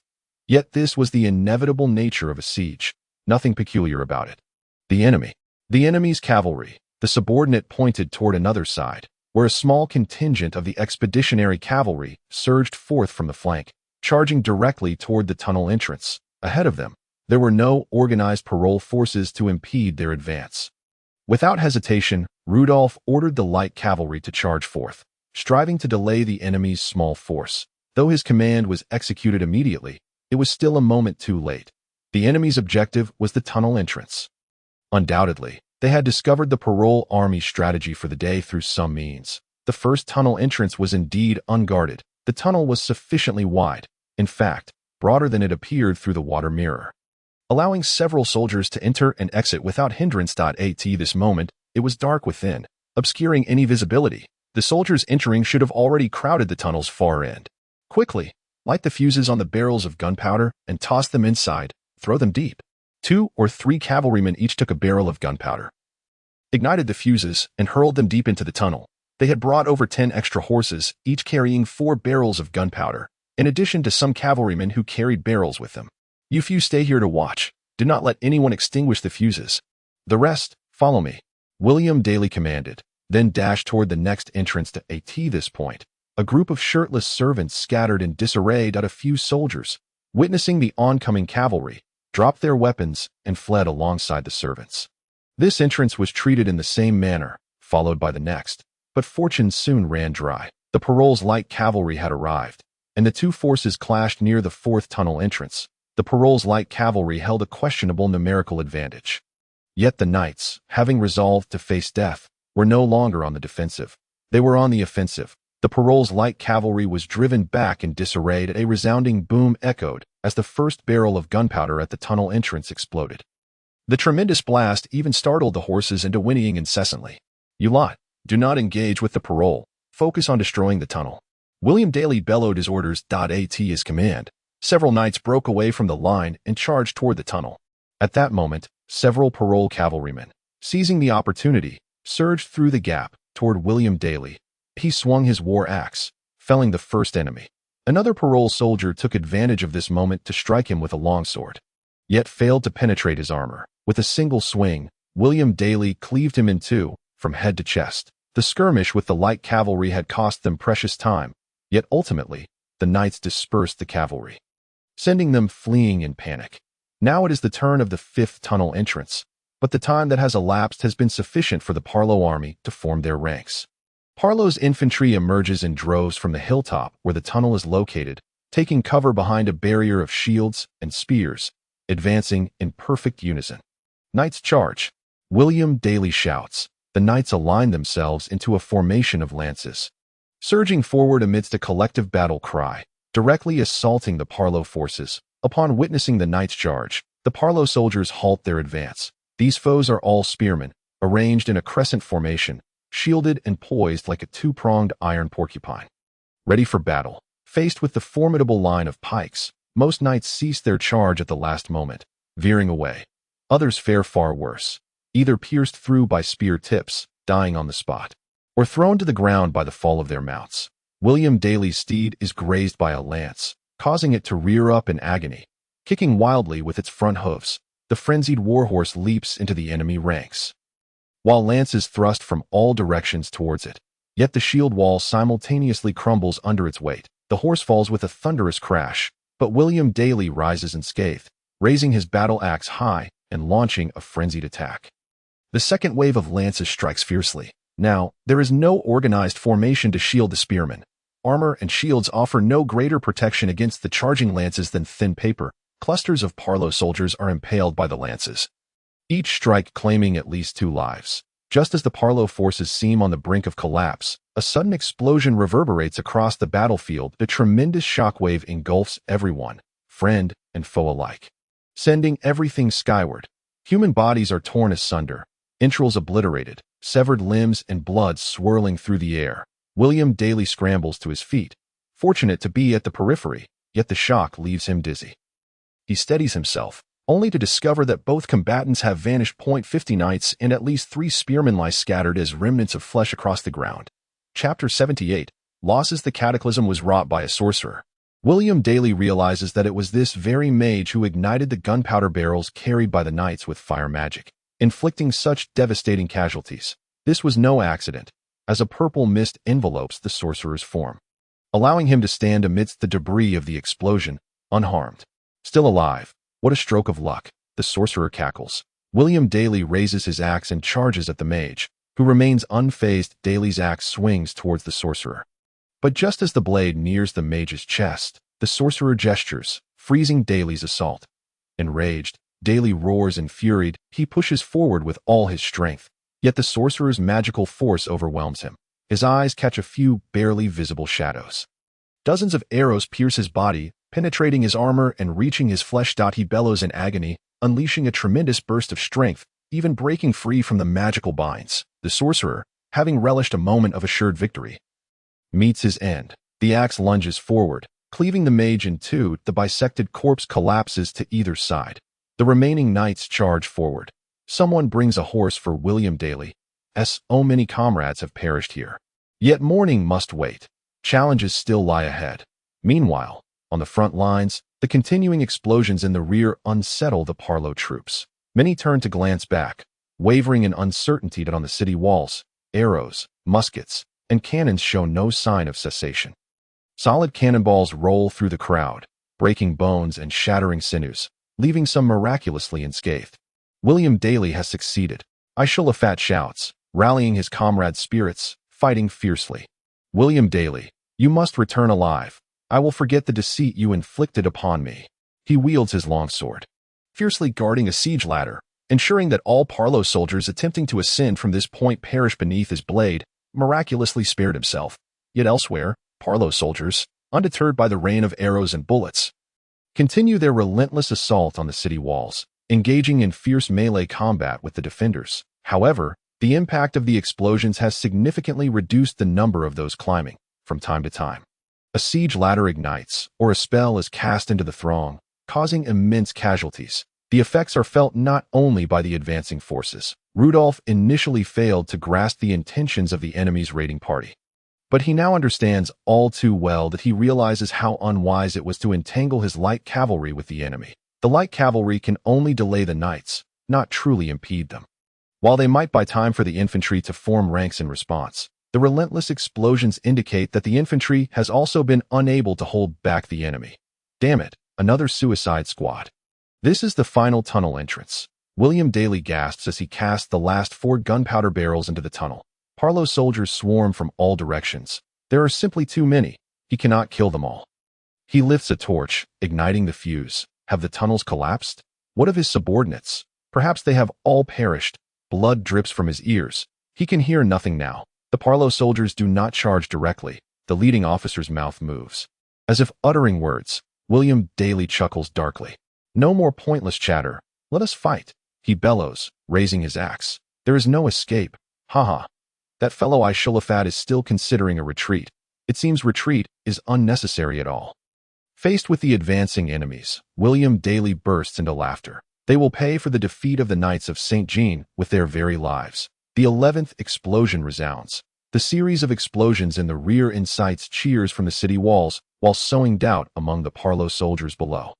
Yet this was the inevitable nature of a siege. Nothing peculiar about it. The enemy. The enemy's cavalry. The subordinate pointed toward another side, where a small contingent of the expeditionary cavalry surged forth from the flank, charging directly toward the tunnel entrance. Ahead of them, there were no organized parole forces to impede their advance. Without hesitation, Rudolph ordered the light cavalry to charge forth, striving to delay the enemy's small force. Though his command was executed immediately, it was still a moment too late. The enemy's objective was the tunnel entrance. Undoubtedly, they had discovered the parole army's strategy for the day through some means. The first tunnel entrance was indeed unguarded. The tunnel was sufficiently wide, in fact, broader than it appeared through the water mirror, allowing several soldiers to enter and exit without hindrance. At this moment, it was dark within, obscuring any visibility. The soldiers entering should have already crowded the tunnel's far end. Quickly, light the fuses on the barrels of gunpowder and toss them inside. Throw them deep. 2 or 3 cavalrymen each took a barrel of gunpowder, ignited the fuses, and hurled them deep into the tunnel. They had brought over 10 extra horses, each carrying 4 barrels of gunpowder, in addition to some cavalrymen who carried barrels with them. You few stay here to watch. Do not let anyone extinguish the fuses. The rest, follow me. William Daly commanded, then dashed toward the next entrance. At this point, a group of shirtless servants scattered in disarray. A few soldiers, witnessing the oncoming cavalry, dropped their weapons and fled alongside the servants. This entrance was treated in the same manner, followed by the next, but fortune soon ran dry. The parole's light cavalry had arrived, and the 2 forces clashed near the 4th tunnel entrance. The parole's light cavalry held a questionable numerical advantage. Yet the knights, having resolved to face death, were no longer on the defensive. They were on the offensive. The parole's light cavalry was driven back in disarray. A resounding boom echoed as the first barrel of gunpowder at the tunnel entrance exploded. The tremendous blast even startled the horses into whinnying incessantly. You lot, do not engage with the parole. Focus on destroying the tunnel. William Daly bellowed his orders. At his command, several knights broke away from the line and charged toward the tunnel. At that moment, several parole cavalrymen, seizing the opportunity, surged through the gap toward William Daly. He swung his war axe, felling the first enemy. Another parole soldier took advantage of this moment to strike him with a longsword, yet failed to penetrate his armor. With a single swing, William Daly cleaved him in two, from head to chest. The skirmish with the light cavalry had cost them precious time, yet ultimately, the knights dispersed the cavalry, sending them fleeing in panic. Now it is the turn of the fifth tunnel entrance, but the time that has elapsed has been sufficient for the Parlo army to form their ranks. Parlo's infantry emerges in droves from the hilltop where the tunnel is located, taking cover behind a barrier of shields and spears, advancing in perfect unison. Knights charge. William Daly shouts. The knights align themselves into a formation of lances, surging forward amidst a collective battle cry, directly assaulting the Parlo forces. Upon witnessing the knights charge, the Parlo soldiers halt their advance. These foes are all spearmen, arranged in a crescent formation, shielded and poised like a two-pronged iron porcupine. Ready for battle. Faced with the formidable line of pikes, most knights cease their charge at the last moment, veering away. Others fare far worse, either pierced through by spear tips, dying on the spot, or thrown to the ground by the fall of their mounts. William Daly's steed is grazed by a lance, causing it to rear up in agony. Kicking wildly with its front hoofs, the frenzied warhorse leaps into the enemy ranks, while lances thrust from all directions towards it. Yet the shield wall simultaneously crumbles under its weight. The horse falls with a thunderous crash, but William Daly rises unscathed, raising his battle axe high and launching a frenzied attack. The second wave of lances strikes fiercely. Now, there is no organized formation to shield the spearmen. Armor and shields offer no greater protection against the charging lances than thin paper. Clusters of Parlo soldiers are impaled by the lances, each strike claiming at least 2 lives. Just as the Parlo forces seem on the brink of collapse, a sudden explosion reverberates across the battlefield. A tremendous shockwave engulfs everyone, friend and foe alike, sending everything skyward. Human bodies are torn asunder, entrails obliterated, severed limbs and blood swirling through the air. William Daly scrambles to his feet, fortunate to be at the periphery, yet the shock leaves him dizzy. He steadies himself, only to discover that both combatants have vanished. 50 knights and at least 3 spearmen lie scattered as remnants of flesh across the ground. Chapter 78. Losses. The cataclysm was wrought by a sorcerer. William Daly realizes that it was this very mage who ignited the gunpowder barrels carried by the knights with fire magic, inflicting such devastating casualties. This was no accident, as a purple mist envelopes the sorcerer's form, allowing him to stand amidst the debris of the explosion, unharmed. Still alive. What a stroke of luck, the sorcerer cackles. William Daly raises his axe and charges at the mage, who remains unfazed. Daly's axe swings towards the sorcerer, but just as the blade nears the mage's chest, the sorcerer gestures, freezing Daly's assault. Enraged, Daly roars in fury. He pushes forward with all his strength, yet the sorcerer's magical force overwhelms him. His eyes catch a few barely visible shadows. Dozens of arrows pierce his body, penetrating his armor and reaching his flesh. He bellows in agony, unleashing a tremendous burst of strength, even breaking free from the magical binds. The sorcerer, having relished a moment of assured victory, meets his end. The axe lunges forward, cleaving the mage in two. The bisected corpse collapses to either side. The remaining knights charge forward. Someone brings a horse for William Daly. So many comrades have perished here. Yet morning must wait. Challenges still lie ahead. Meanwhile, on the front lines, the continuing explosions in the rear unsettle the Parlo troops. Many turn to glance back, wavering in uncertainty. That on the city walls, arrows, muskets, and cannons show no sign of cessation. Solid cannonballs roll through the crowd, breaking bones and shattering sinews, leaving some miraculously unscathed. William Daly has succeeded. Ashru Lathe shouts, rallying his comrades' spirits, fighting fiercely. William Daly, you must return alive. I will forget the deceit you inflicted upon me. He wields his longsword, fiercely guarding a siege ladder, ensuring that all Parlo soldiers attempting to ascend from this point perish beneath his blade. Miraculously spared himself. Yet elsewhere, Parlo soldiers, undeterred by the rain of arrows and bullets, continue their relentless assault on the city walls, engaging in fierce melee combat with the defenders. However, the impact of the explosions has significantly reduced the number of those climbing. From time to time, a siege ladder ignites, or a spell is cast into the throng, causing immense casualties. The effects are felt not only by the advancing forces. Rudolph initially failed to grasp the intentions of the enemy's raiding party. But he now understands all too well that he realizes how unwise it was to entangle his light cavalry with the enemy. The light cavalry can only delay the knights, not truly impede them. While they might buy time for the infantry to form ranks in response, the relentless explosions indicate that the infantry has also been unable to hold back the enemy. Damn it, another suicide squad. This is the final tunnel entrance. William Daly gasps as he casts the last 4 gunpowder barrels into the tunnel. Parlo's soldiers swarm from all directions. There are simply too many. He cannot kill them all. He lifts a torch, igniting the fuse. Have the tunnels collapsed? What of his subordinates? Perhaps they have all perished. Blood drips from his ears. He can hear nothing now. The Parlo soldiers do not charge directly. The leading officer's mouth moves. As if uttering words, William Daly chuckles darkly. No more pointless chatter. Let us fight. He bellows, raising his axe. There is no escape. Haha. That fellow Ashru Lathe is still considering a retreat. It seems retreat is unnecessary at all. Faced with the advancing enemies, William Daly bursts into laughter. They will pay for the defeat of the Knights of St. Jean with their very lives. The 11th explosion resounds. The series of explosions in the rear incites cheers from the city walls while sowing doubt among the Parlo soldiers below.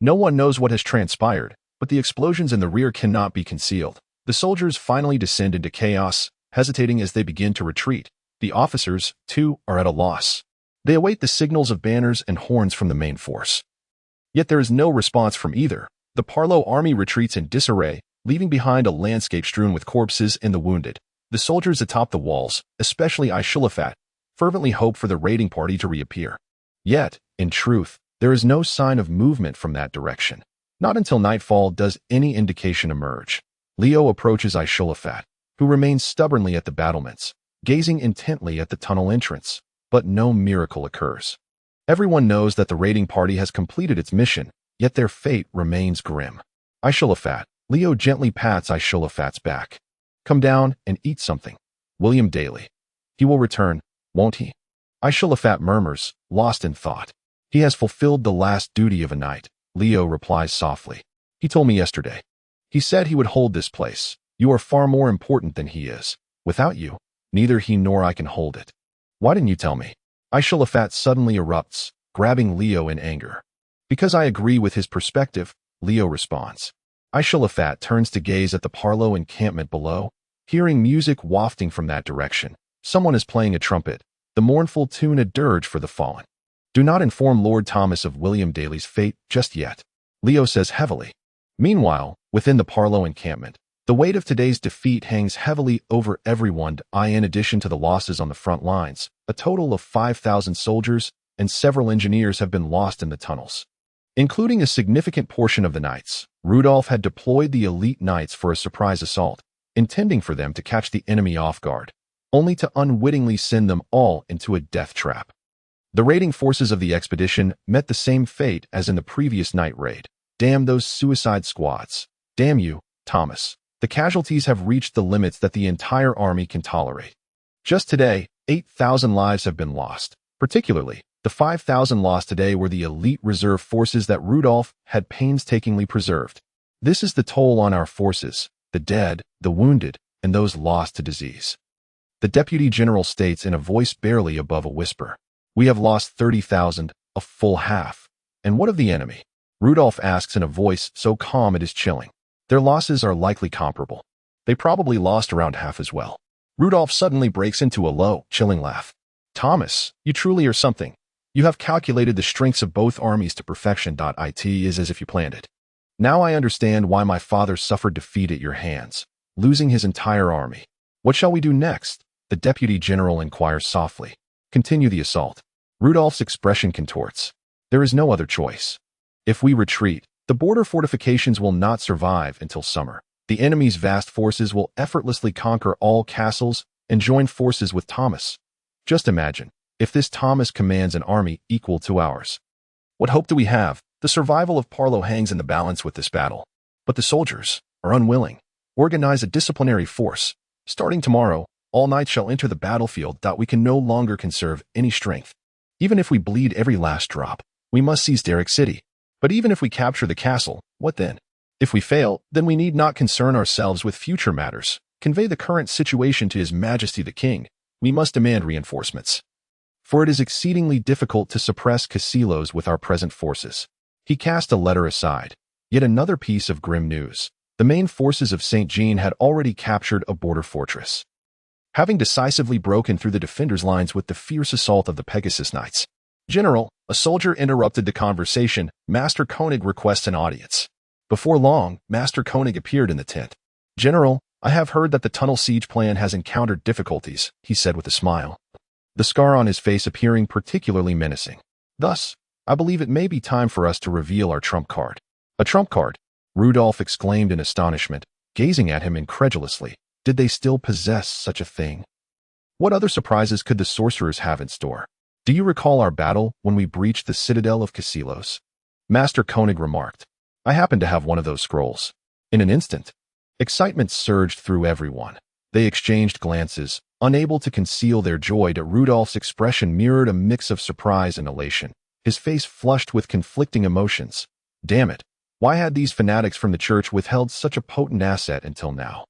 No one knows what has transpired, but the explosions in the rear cannot be concealed. The soldiers finally descend into chaos, hesitating as they begin to retreat. The officers, too, are at a loss. They await the signals of banners and horns from the main force. Yet there is no response from either. The Parlo army retreats in disarray, leaving behind a landscape strewn with corpses and the wounded. The soldiers atop the walls, especially Ashru Lathe, fervently hope for the raiding party to reappear. Yet, in truth, there is no sign of movement from that direction. Not until nightfall does any indication emerge. Leo approaches Ashru Lathe, who remains stubbornly at the battlements, gazing intently at the tunnel entrance. But no miracle occurs. Everyone knows that the raiding party has completed its mission, yet their fate remains grim. Ashru Lathe. Leo gently pats Ashru Lathe's back. Come down and eat something. William Daly. He will return, won't he? Ashru Lathe murmurs, lost in thought. He has fulfilled the last duty of a knight. Leo replies softly. He told me yesterday. He said he would hold this place. You are far more important than he is. Without you, neither he nor I can hold it. Why didn't you tell me? Ashru Lathe suddenly erupts, grabbing Leo in anger. Because I agree with his perspective, Leo responds. Ashru Lathe turns to gaze at the Parlo encampment below, hearing music wafting from that direction. Someone is playing a trumpet, the mournful tune a dirge for the fallen. Do not inform Lord Thomas of William Daly's fate just yet, Leo says heavily. Meanwhile, within the Parlo encampment, the weight of today's defeat hangs heavily over everyone. In addition to the losses on the front lines, a total of 5,000 soldiers and several engineers have been lost in the tunnels. Including a significant portion of the knights, Rudolph had deployed the elite knights for a surprise assault, intending for them to catch the enemy off guard, only to unwittingly send them all into a death trap. The raiding forces of the expedition met the same fate as in the previous night raid. Damn those suicide squads. Damn you, Thomas. The casualties have reached the limits that the entire army can tolerate. Just today, 8,000 lives have been lost. Particularly, the 5,000 lost today were the elite reserve forces that Rudolph had painstakingly preserved. This is the toll on our forces, the dead, the wounded, and those lost to disease. The deputy general states in a voice barely above a whisper. We have lost 30,000, a full half. And what of the enemy? Rudolph asks in a voice so calm it is chilling. Their losses are likely comparable. They probably lost around half as well. Rudolph suddenly breaks into a low, chilling laugh. Thomas, you truly are something. You have calculated the strengths of both armies to perfection. It is as if you planned it. Now I understand why my father suffered defeat at your hands, losing his entire army. What shall we do next? The deputy general inquires softly. Continue the assault. Rudolph's expression contorts. There is no other choice. If we retreat, the border fortifications will not survive until summer. The enemy's vast forces will effortlessly conquer all castles and join forces with Thomas. Just imagine, if this Thomas commands an army equal to ours. What hope do we have? The survival of Parlo hangs in the balance with this battle. But the soldiers are unwilling. Organize a disciplinary force. Starting tomorrow, all knights shall enter the battlefield. We can no longer conserve any strength. Even if we bleed every last drop, we must seize Derrick City. But even if we capture the castle, what then? If we fail, then we need not concern ourselves with future matters. Convey the current situation to His Majesty the King. We must demand reinforcements. For it is exceedingly difficult to suppress Casilos with our present forces. He cast a letter aside. Yet another piece of grim news. The main forces of St. Jean had already captured a border fortress, having decisively broken through the defenders' lines with the fierce assault of the Pegasus Knights. General, a soldier interrupted the conversation. Master Koenig requests an audience. Before long, Master Koenig appeared in the tent. General, I have heard that the tunnel siege plan has encountered difficulties, he said with a smile, the scar on his face appearing particularly menacing. Thus, I believe it may be time for us to reveal our trump card. A trump card? Rudolph exclaimed in astonishment, gazing at him incredulously. Did they still possess such a thing? What other surprises could the sorcerers have in store? Do you recall our battle when we breached the citadel of Casilos? Master Koenig remarked. I happen to have one of those scrolls. In an instant, excitement surged through everyone. They exchanged glances, unable to conceal their joy. Rudolph's expression mirrored a mix of surprise and elation. His face flushed with conflicting emotions. Damn it. Why had these fanatics from the church withheld such a potent asset until now?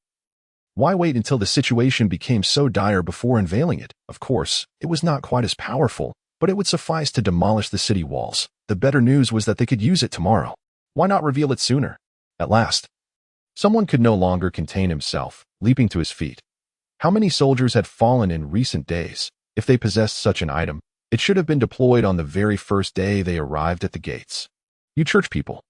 Why wait until the situation became so dire before unveiling it? Of course, it was not quite as powerful, but it would suffice to demolish the city walls. The better news was that they could use it tomorrow. Why not reveal it sooner? At last, someone could no longer contain himself, leaping to his feet. How many soldiers had fallen in recent days? If they possessed such an item, it should have been deployed on the very first day they arrived at the gates. You church people.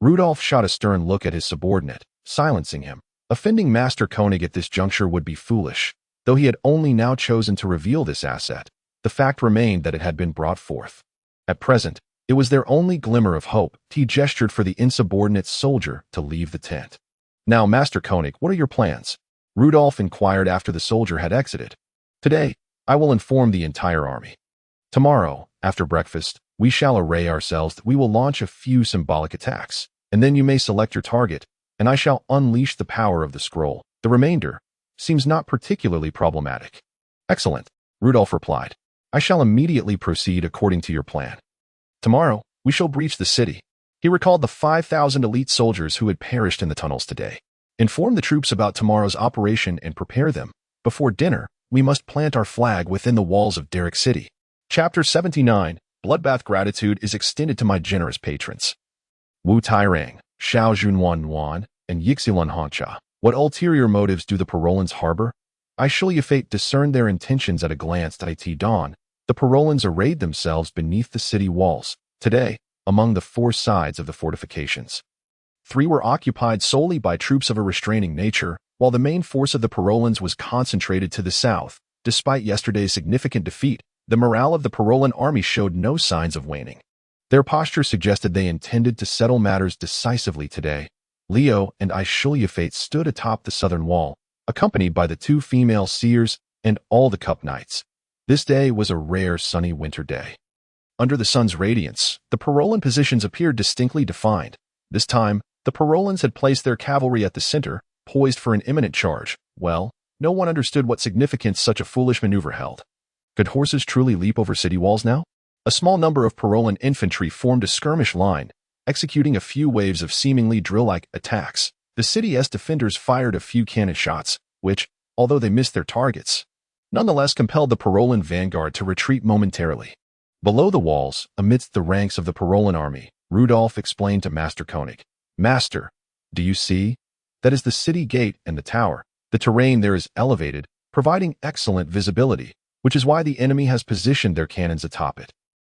Rudolph shot a stern look at his subordinate, silencing him. Offending Master Koenig at this juncture would be foolish. Though he had only now chosen to reveal this asset, the fact remained that it had been brought forth. At present, it was their only glimmer of hope. He gestured for the insubordinate soldier to leave the tent. Now, Master Koenig, what are your plans? Rudolph inquired after the soldier had exited. Today, I will inform the entire army. Tomorrow, after breakfast, we shall array ourselves. We will launch a few symbolic attacks, and then you may select your target, and I shall unleash the power of the scroll. The remainder seems not particularly problematic. Excellent, Rudolph replied. I shall immediately proceed according to your plan. Tomorrow, we shall breach the city. He recalled the 5,000 elite soldiers who had perished in the tunnels today. Inform the troops about tomorrow's operation and prepare them. Before dinner, we must plant our flag within the walls of Derrick City. Chapter 79, Bloodbath Gratitude is extended to my generous patrons. Wu Tairang, Xiao Junwan, and Yixilun Hongcha. What ulterior motives do the Parolans harbor? I shall Fate discerned their intentions at a glance. At dawn, the Parolans arrayed themselves beneath the city walls. Today, among the four sides of the fortifications, 3 were occupied solely by troops of a restraining nature, while the main force of the Parolans was concentrated to the south. Despite yesterday's significant defeat, the morale of the Parolan army showed no signs of waning. Their posture suggested they intended to settle matters decisively today. Leo and I shall Fate stood atop the southern wall, accompanied by the 2 female seers and all the cup knights. This day was a rare sunny winter day. Under the sun's radiance, the Parolan positions appeared distinctly defined. This time, the Parolans had placed their cavalry at the center, poised for an imminent charge. Well, no one understood what significance such a foolish maneuver held. Could horses truly leap over city walls now? A small number of Parolan infantry formed a skirmish line, executing a few waves of seemingly drill-like attacks. The city's defenders fired a few cannon shots, which, although they missed their targets, nonetheless compelled the Parolan vanguard to retreat momentarily. Below the walls, amidst the ranks of the Parolan army, Rudolph explained to Master Koenig. Master, do you see? That is the city gate and the tower. The terrain there is elevated, providing excellent visibility, which is why the enemy has positioned their cannons atop it.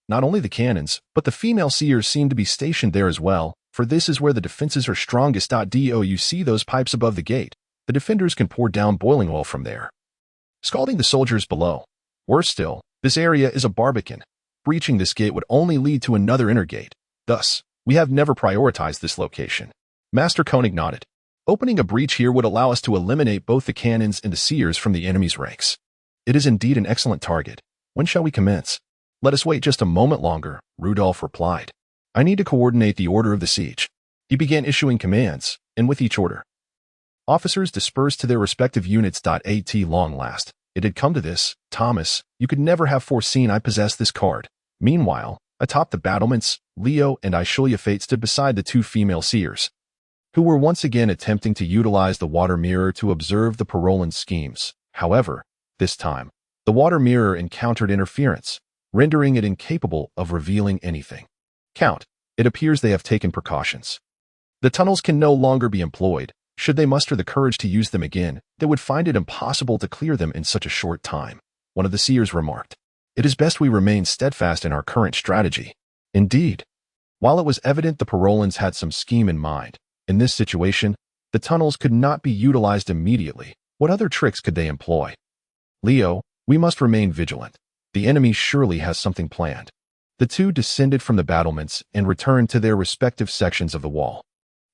Not only the cannons, but the female seers seem to be stationed there as well, for this is where the defenses are strongest. Do you see those pipes above the gate? The defenders can pour down boiling oil from there, scalding the soldiers below. Worse still, this area is a barbican. Breaching this gate would only lead to another inner gate. Thus, we have never prioritized this location. Master Koenig nodded. Opening a breach here would allow us to eliminate both the cannons and the seers from the enemy's ranks. It is indeed an excellent target. When shall we commence? Let us wait just a moment longer, Rudolph replied. I need to coordinate the order of the siege. He began issuing commands, and with each order, officers dispersed to their respective units. At long last, it had come to this. Thomas, you could never have foreseen I possessed this card. Meanwhile, atop the battlements, Leo and I shall Fate stood beside the 2 female seers. who were once again attempting to utilize the water mirror to observe the Parolan's schemes. However, this time, the water mirror encountered interference, rendering it incapable of revealing anything. Count, it appears they have taken precautions. The tunnels can no longer be employed. Should they muster the courage to use them again, they would find it impossible to clear them in such a short time. One of the seers remarked, "It is best we remain steadfast in our current strategy." Indeed, while it was evident the Parolans had some scheme in mind, in this situation, the tunnels could not be utilized immediately. What other tricks could they employ? "Leo, we must remain vigilant. The enemy surely has something planned." The two descended from the battlements and returned to their respective sections of the wall.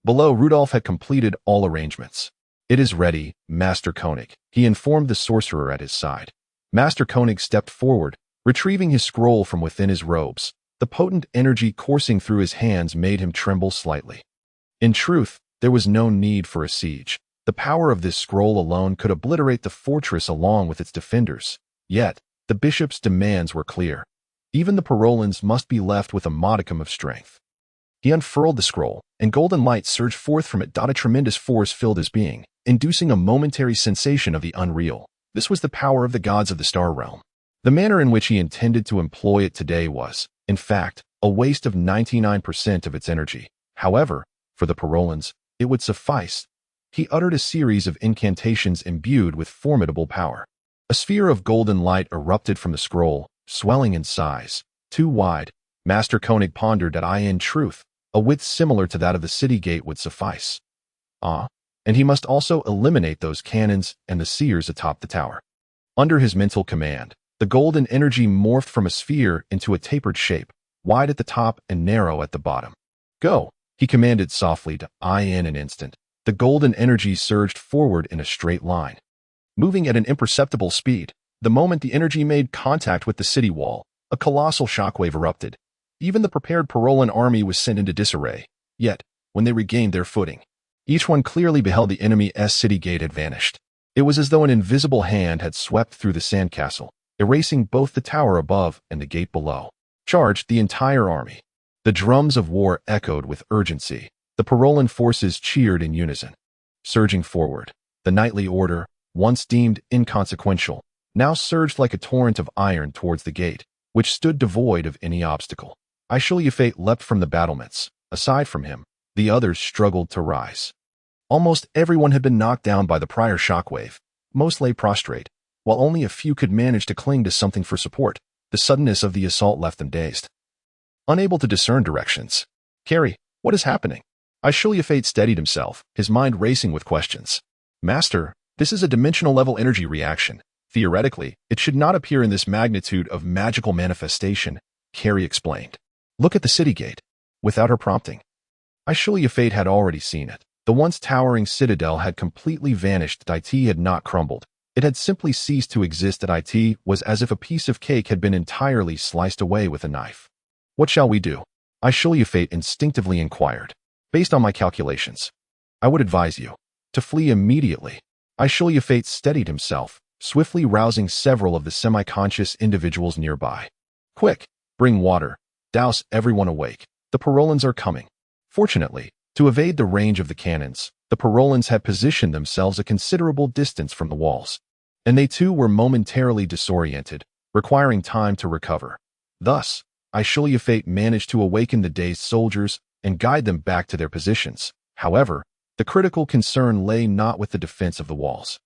Below, Rudolph had completed all arrangements. "It is ready, Master Koenig," he informed the sorcerer at his side. Master Koenig stepped forward, retrieving his scroll from within his robes. The potent energy coursing through his hands made him tremble slightly. In truth, there was no need for a siege. The power of this scroll alone could obliterate the fortress along with its defenders. Yet, the bishop's demands were clear. Even the Parolans must be left with a modicum of strength. He unfurled the scroll, and golden light surged forth from it. A tremendous force filled his being, inducing a momentary sensation of the unreal. This was the power of the gods of the Star Realm. The manner in which he intended to employ it today was, in fact, a waste of 99% of its energy. However, for the Parolans, it would suffice. He uttered a series of incantations imbued with formidable power. A sphere of golden light erupted from the scroll, swelling in size. Too wide, Master Koenig pondered that in truth, a width similar to that of the city gate would suffice. And he must also eliminate those cannons and the seers atop the tower. Under his mental command, the golden energy morphed from a sphere into a tapered shape, wide at the top and narrow at the bottom. "Go," he commanded softly to in an instant. The golden energy surged forward in a straight line, moving at an imperceptible speed. The moment the energy made contact with the city wall, a colossal shockwave erupted. Even the prepared Parolan army was sent into disarray. Yet, when they regained their footing, each one clearly beheld the enemy's city gate had vanished. It was as though an invisible hand had swept through the sandcastle, erasing both the tower above and the gate below. Charged the entire army. The drums of war echoed with urgency. The Parolan forces cheered in unison. Surging forward, the knightly order, once deemed inconsequential, now surged like a torrent of iron towards the gate, which stood devoid of any obstacle. Ashru Lathe leapt from the battlements. Aside from him, the others struggled to rise. Almost everyone had been knocked down by the prior shockwave. Most lay prostrate, while only a few could manage to cling to something for support. The suddenness of the assault left them dazed, unable to discern directions. "Carrie, what is happening?" Ashru Lathe steadied himself, his mind racing with questions. "Master, this is a dimensional-level energy reaction. Theoretically, it should not appear in this magnitude of magical manifestation," Carrie explained. "Look at the city gate." Without her prompting, Ashru Lathe had already seen it. The once towering citadel had completely vanished. It had not crumbled. It had simply ceased to exist. It was as if a piece of cake had been entirely sliced away with a knife. "What shall we do?" Ashru Lathe instinctively inquired. "Based on my calculations, I would advise you to flee immediately." Ashru Lathe steadied himself, swiftly rousing several of the semi-conscious individuals nearby. "Quick, bring water. Douse everyone awake. The Parolans are coming." Fortunately, to evade the range of the cannons, the Parolans had positioned themselves a considerable distance from the walls, and they too were momentarily disoriented, requiring time to recover. Thus, Ashru Lathe managed to awaken the dazed soldiers and guide them back to their positions. However, the critical concern lay not with the defense of the walls,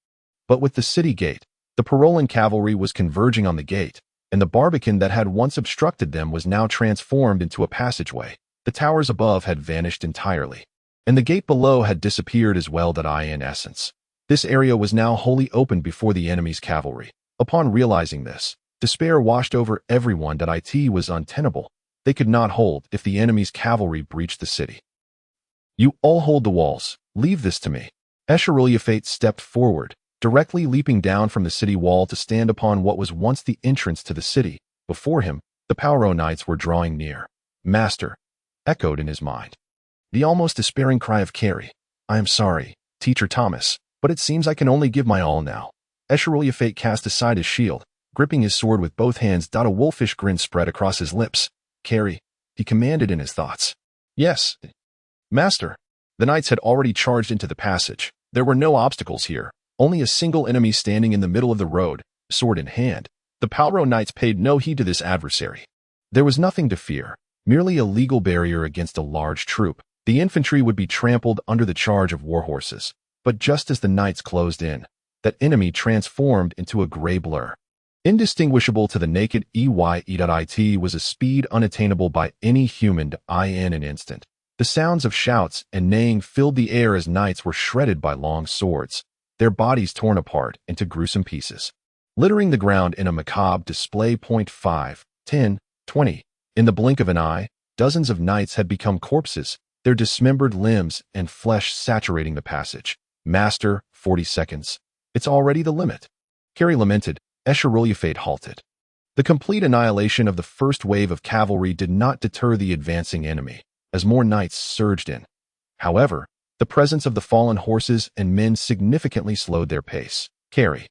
but with the city gate. The Parolan cavalry was converging on the gate, and the barbican that had once obstructed them was now transformed into a passageway. The towers above had vanished entirely, and the gate below had disappeared as well. In essence, this area was now wholly open before the enemy's cavalry. Upon realizing this, despair washed over everyone. It was untenable. They could not hold if the enemy's cavalry breached the city. "You all hold the walls. Leave this to me." Ashru Lathe stepped forward, directly leaping down from the city wall to stand upon what was once the entrance to the city. Before him, the Pouro Knights were drawing near. "Master," echoed in his mind the almost despairing cry of Carrie. "I am sorry, Teacher Thomas, but it seems I can only give my all now." Ashru Lathe cast aside his shield, gripping his sword with both hands. A wolfish grin spread across his lips. "Carrie," he commanded in his thoughts. "Yes, Master." The knights had already charged into the passage. There were no obstacles here, only a single enemy standing in the middle of the road, sword in hand. The Palro knights paid no heed to this adversary. There was nothing to fear, merely a legal barrier against a large troop. The infantry would be trampled under the charge of war horses. But just as the knights closed in, that enemy transformed into a gray blur. Indistinguishable to the naked eye, was a speed unattainable by any human eye in an instant. The sounds of shouts and neighing filled the air as knights were shredded by long swords, their bodies torn apart into gruesome pieces, littering the ground in a macabre display. 5, 10, 20. In the blink of an eye, dozens of knights had become corpses, their dismembered limbs and flesh saturating the passage. Master, 40 seconds. It's already the limit. Carrie lamented. Ashru Lathe halted. The complete annihilation of the first wave of cavalry did not deter the advancing enemy, as more knights surged in. However, the presence of the fallen horses and men significantly slowed their pace. Carrie,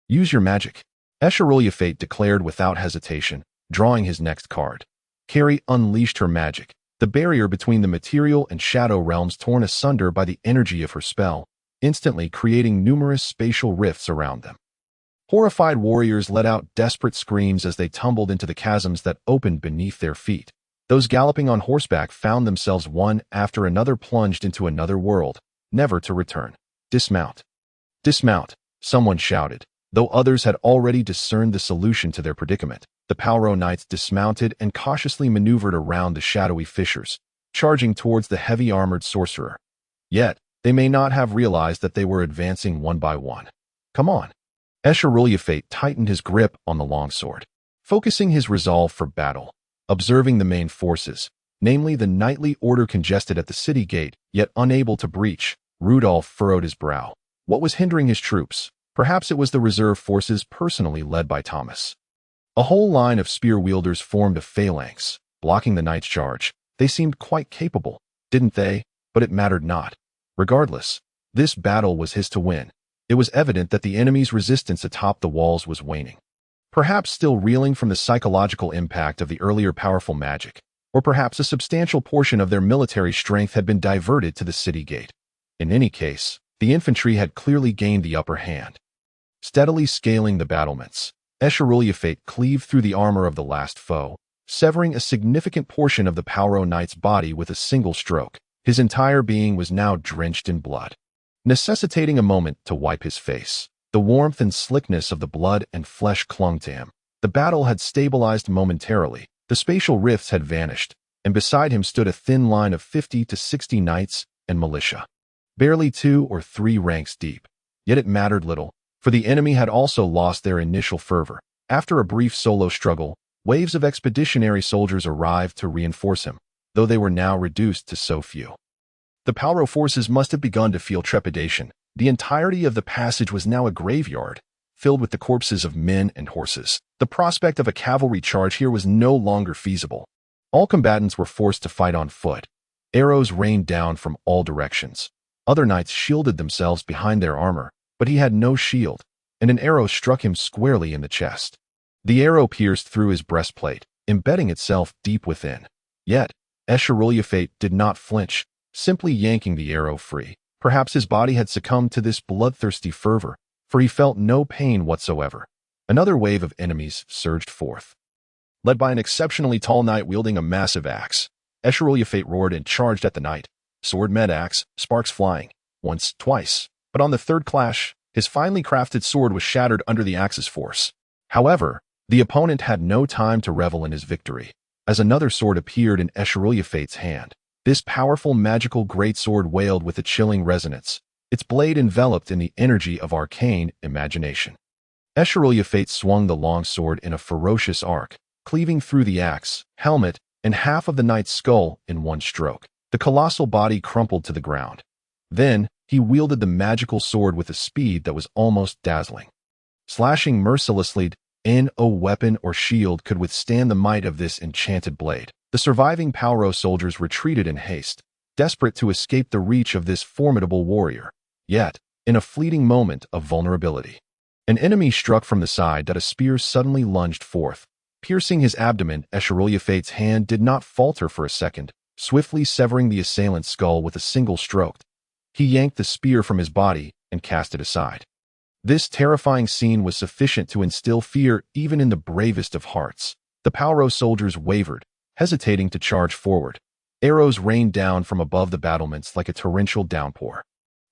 use your magic, Ashru Lathe declared without hesitation, drawing his next card. Carrie unleashed her magic, the barrier between the material and shadow realms torn asunder by the energy of her spell, instantly creating numerous spatial rifts around them. Horrified warriors let out desperate screams as they tumbled into the chasms that opened beneath their feet. Those galloping on horseback found themselves one after another plunged into another world, never to return. Dismount. Dismount, someone shouted. Though others had already discerned the solution to their predicament, the Palro knights dismounted and cautiously maneuvered around the shadowy fissures, charging towards the heavy-armored sorcerer. Yet, they may not have realized that they were advancing one by one. Come on. Ashru Lathe tightened his grip on the longsword, focusing his resolve for battle. Observing the main forces, namely the knightly order congested at the city gate, yet unable to breach, Rudolph furrowed his brow. What was hindering his troops? Perhaps it was the reserve forces personally led by Thomas. A whole line of spear-wielders formed a phalanx, blocking the knight's charge. They seemed quite capable, didn't they? But it mattered not. Regardless, this battle was his to win. It was evident that the enemy's resistance atop the walls was waning. Perhaps still reeling from the psychological impact of the earlier powerful magic, or perhaps a substantial portion of their military strength had been diverted to the city gate. In any case, the infantry had clearly gained the upper hand. Steadily scaling the battlements, Ashru Lathe cleaved through the armor of the last foe, severing a significant portion of the Palro knight's body with a single stroke. His entire being was now drenched in blood, necessitating a moment to wipe his face. The warmth and slickness of the blood and flesh clung to him. The battle had stabilized momentarily, the spatial rifts had vanished, and beside him stood a thin line of 50 to 60 knights and militia, barely 2 or 3 ranks deep. Yet it mattered little, for the enemy had also lost their initial fervor. After a brief solo struggle, waves of expeditionary soldiers arrived to reinforce him, though they were now reduced to so few. The Palro forces must have begun to feel trepidation. The entirety of the passage was now a graveyard, filled with the corpses of men and horses. The prospect of a cavalry charge here was no longer feasible. All combatants were forced to fight on foot. Arrows rained down from all directions. Other knights shielded themselves behind their armor, but he had no shield, and an arrow struck him squarely in the chest. The arrow pierced through his breastplate, embedding itself deep within. Yet, Ashru Lathe did not flinch, simply yanking the arrow free. Perhaps his body had succumbed to this bloodthirsty fervor, for he felt no pain whatsoever. Another wave of enemies surged forth. Led by an exceptionally tall knight wielding a massive axe, Ashru Lathe roared and charged at the knight. Sword met axe, sparks flying. Once, twice. But on the third clash, his finely crafted sword was shattered under the axe's force. However, the opponent had no time to revel in his victory, as another sword appeared in Ashru Lathe's hand. This powerful magical greatsword wailed with a chilling resonance, its blade enveloped in the energy of arcane imagination. Ashru Lathe swung the long sword in a ferocious arc, cleaving through the axe, helmet, and half of the knight's skull in one stroke. The colossal body crumpled to the ground. Then, he wielded the magical sword with a speed that was almost dazzling. Slashing mercilessly, no weapon or shield could withstand the might of this enchanted blade. The surviving Palro soldiers retreated in haste, desperate to escape the reach of this formidable warrior. Yet, in a fleeting moment of vulnerability, an enemy struck from the side that a spear suddenly lunged forth, piercing his abdomen. Ashru Lathe's hand did not falter for a second, swiftly severing the assailant's skull with a single stroke. He yanked the spear from his body and cast it aside. This terrifying scene was sufficient to instill fear even in the bravest of hearts. The Pauro soldiers wavered, hesitating to charge forward. Arrows rained down from above the battlements like a torrential downpour.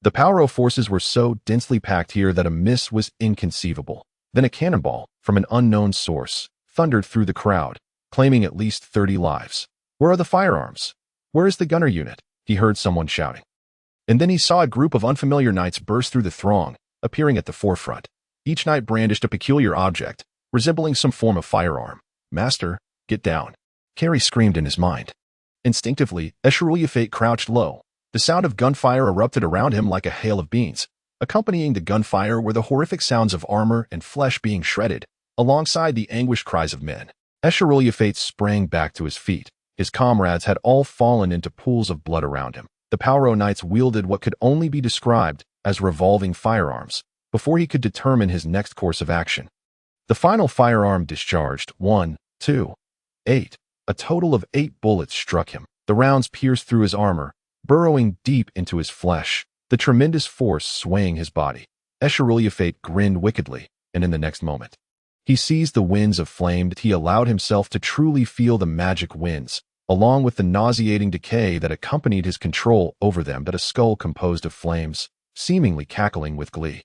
The Pauro forces were so densely packed here that a miss was inconceivable. Then a cannonball, from an unknown source, thundered through the crowd, claiming at least 30 lives. "Where are the firearms? Where is the gunner unit?" he heard someone shouting. And then he saw a group of unfamiliar knights burst through the throng, appearing at the forefront. Each knight brandished a peculiar object, resembling some form of firearm. "Master, get down," Carrie screamed in his mind. Instinctively, Ashru Lathe crouched low. The sound of gunfire erupted around him like a hail of beans. Accompanying the gunfire were the horrific sounds of armor and flesh being shredded, alongside the anguished cries of men. Ashru Lathe sprang back to his feet. His comrades had all fallen into pools of blood around him. The Pauro knights wielded what could only be described as revolving firearms before he could determine his next course of action. The final firearm discharged 1, 2, 8. A total of 8 bullets struck him. The rounds pierced through his armor, burrowing deep into his flesh, the tremendous force swaying his body. Ashru Lathe grinned wickedly, and in the next moment, he seized the winds of flame that he allowed himself to truly feel the magic winds, along with the nauseating decay that accompanied his control over them, that a skull composed of flames, seemingly cackling with glee,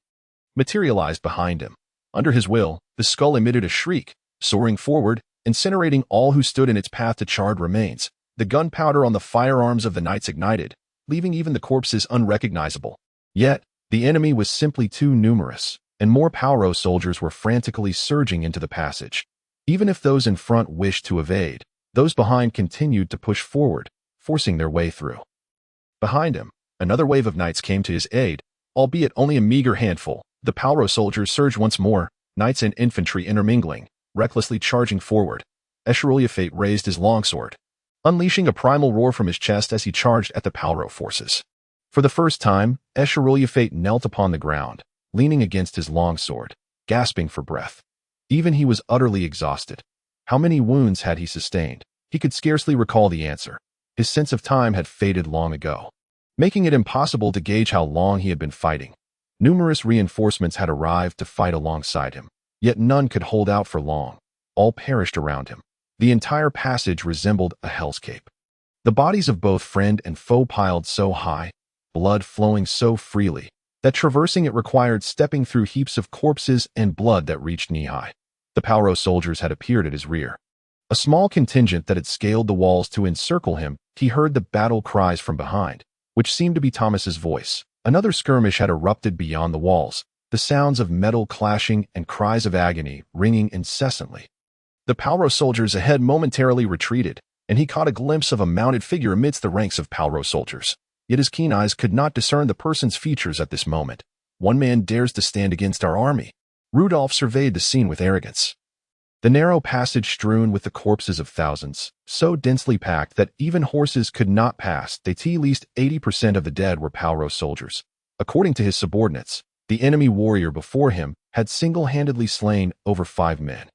materialized behind him. Under his will, the skull emitted a shriek, soaring forward, incinerating all who stood in its path to charred remains. The gunpowder on the firearms of the knights ignited, leaving even the corpses unrecognizable. Yet, the enemy was simply too numerous, and more Pauro soldiers were frantically surging into the passage. Even if those in front wished to evade, those behind continued to push forward, forcing their way through. Behind him, another wave of knights came to his aid, albeit only a meager handful. The Pauro soldiers surged once more, knights and infantry intermingling, recklessly charging forward. Ashru Lathe raised his longsword, unleashing a primal roar from his chest as he charged at the Pauro forces. For the first time, Ashru Lathe knelt upon the ground, leaning against his longsword, gasping for breath. Even he was utterly exhausted. How many wounds had he sustained? He could scarcely recall the answer. His sense of time had faded long ago, making it impossible to gauge how long he had been fighting. Numerous reinforcements had arrived to fight alongside him, yet none could hold out for long. All perished around him. The entire passage resembled a hellscape. The bodies of both friend and foe piled so high, blood flowing so freely, that traversing it required stepping through heaps of corpses and blood that reached knee-high. The Pauro soldiers had appeared at his rear. A small contingent that had scaled the walls to encircle him. He heard the battle cries from behind, which seemed to be Thomas's voice. Another skirmish had erupted beyond the walls, the sounds of metal clashing and cries of agony ringing incessantly. The Pauro soldiers ahead momentarily retreated, and he caught a glimpse of a mounted figure amidst the ranks of Pauro soldiers. Yet his keen eyes could not discern the person's features at this moment. "One man dares to stand against our army." Rudolph surveyed the scene with arrogance. The narrow passage strewn with the corpses of thousands, so densely packed that even horses could not pass. At least 80% of the dead were Pauro soldiers. According to his subordinates, the enemy warrior before him had single-handedly slain over 5 men.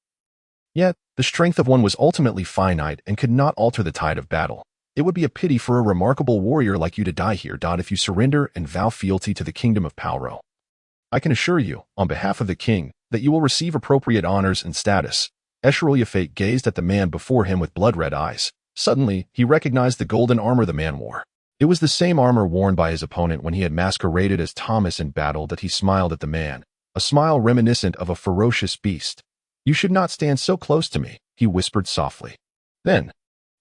Yet, the strength of one was ultimately finite and could not alter the tide of battle. It would be a pity for a remarkable warrior like you to die here. If you surrender and vow fealty to the kingdom of Pauro, I can assure you, on behalf of the king, that you will receive appropriate honors and status. Ashru Lathe gazed at the man before him with blood-red eyes. Suddenly, he recognized the golden armor the man wore. It was the same armor worn by his opponent when he had masqueraded as Thomas in battle. That he smiled at the man, a smile reminiscent of a ferocious beast. "You should not stand so close to me," he whispered softly. Then,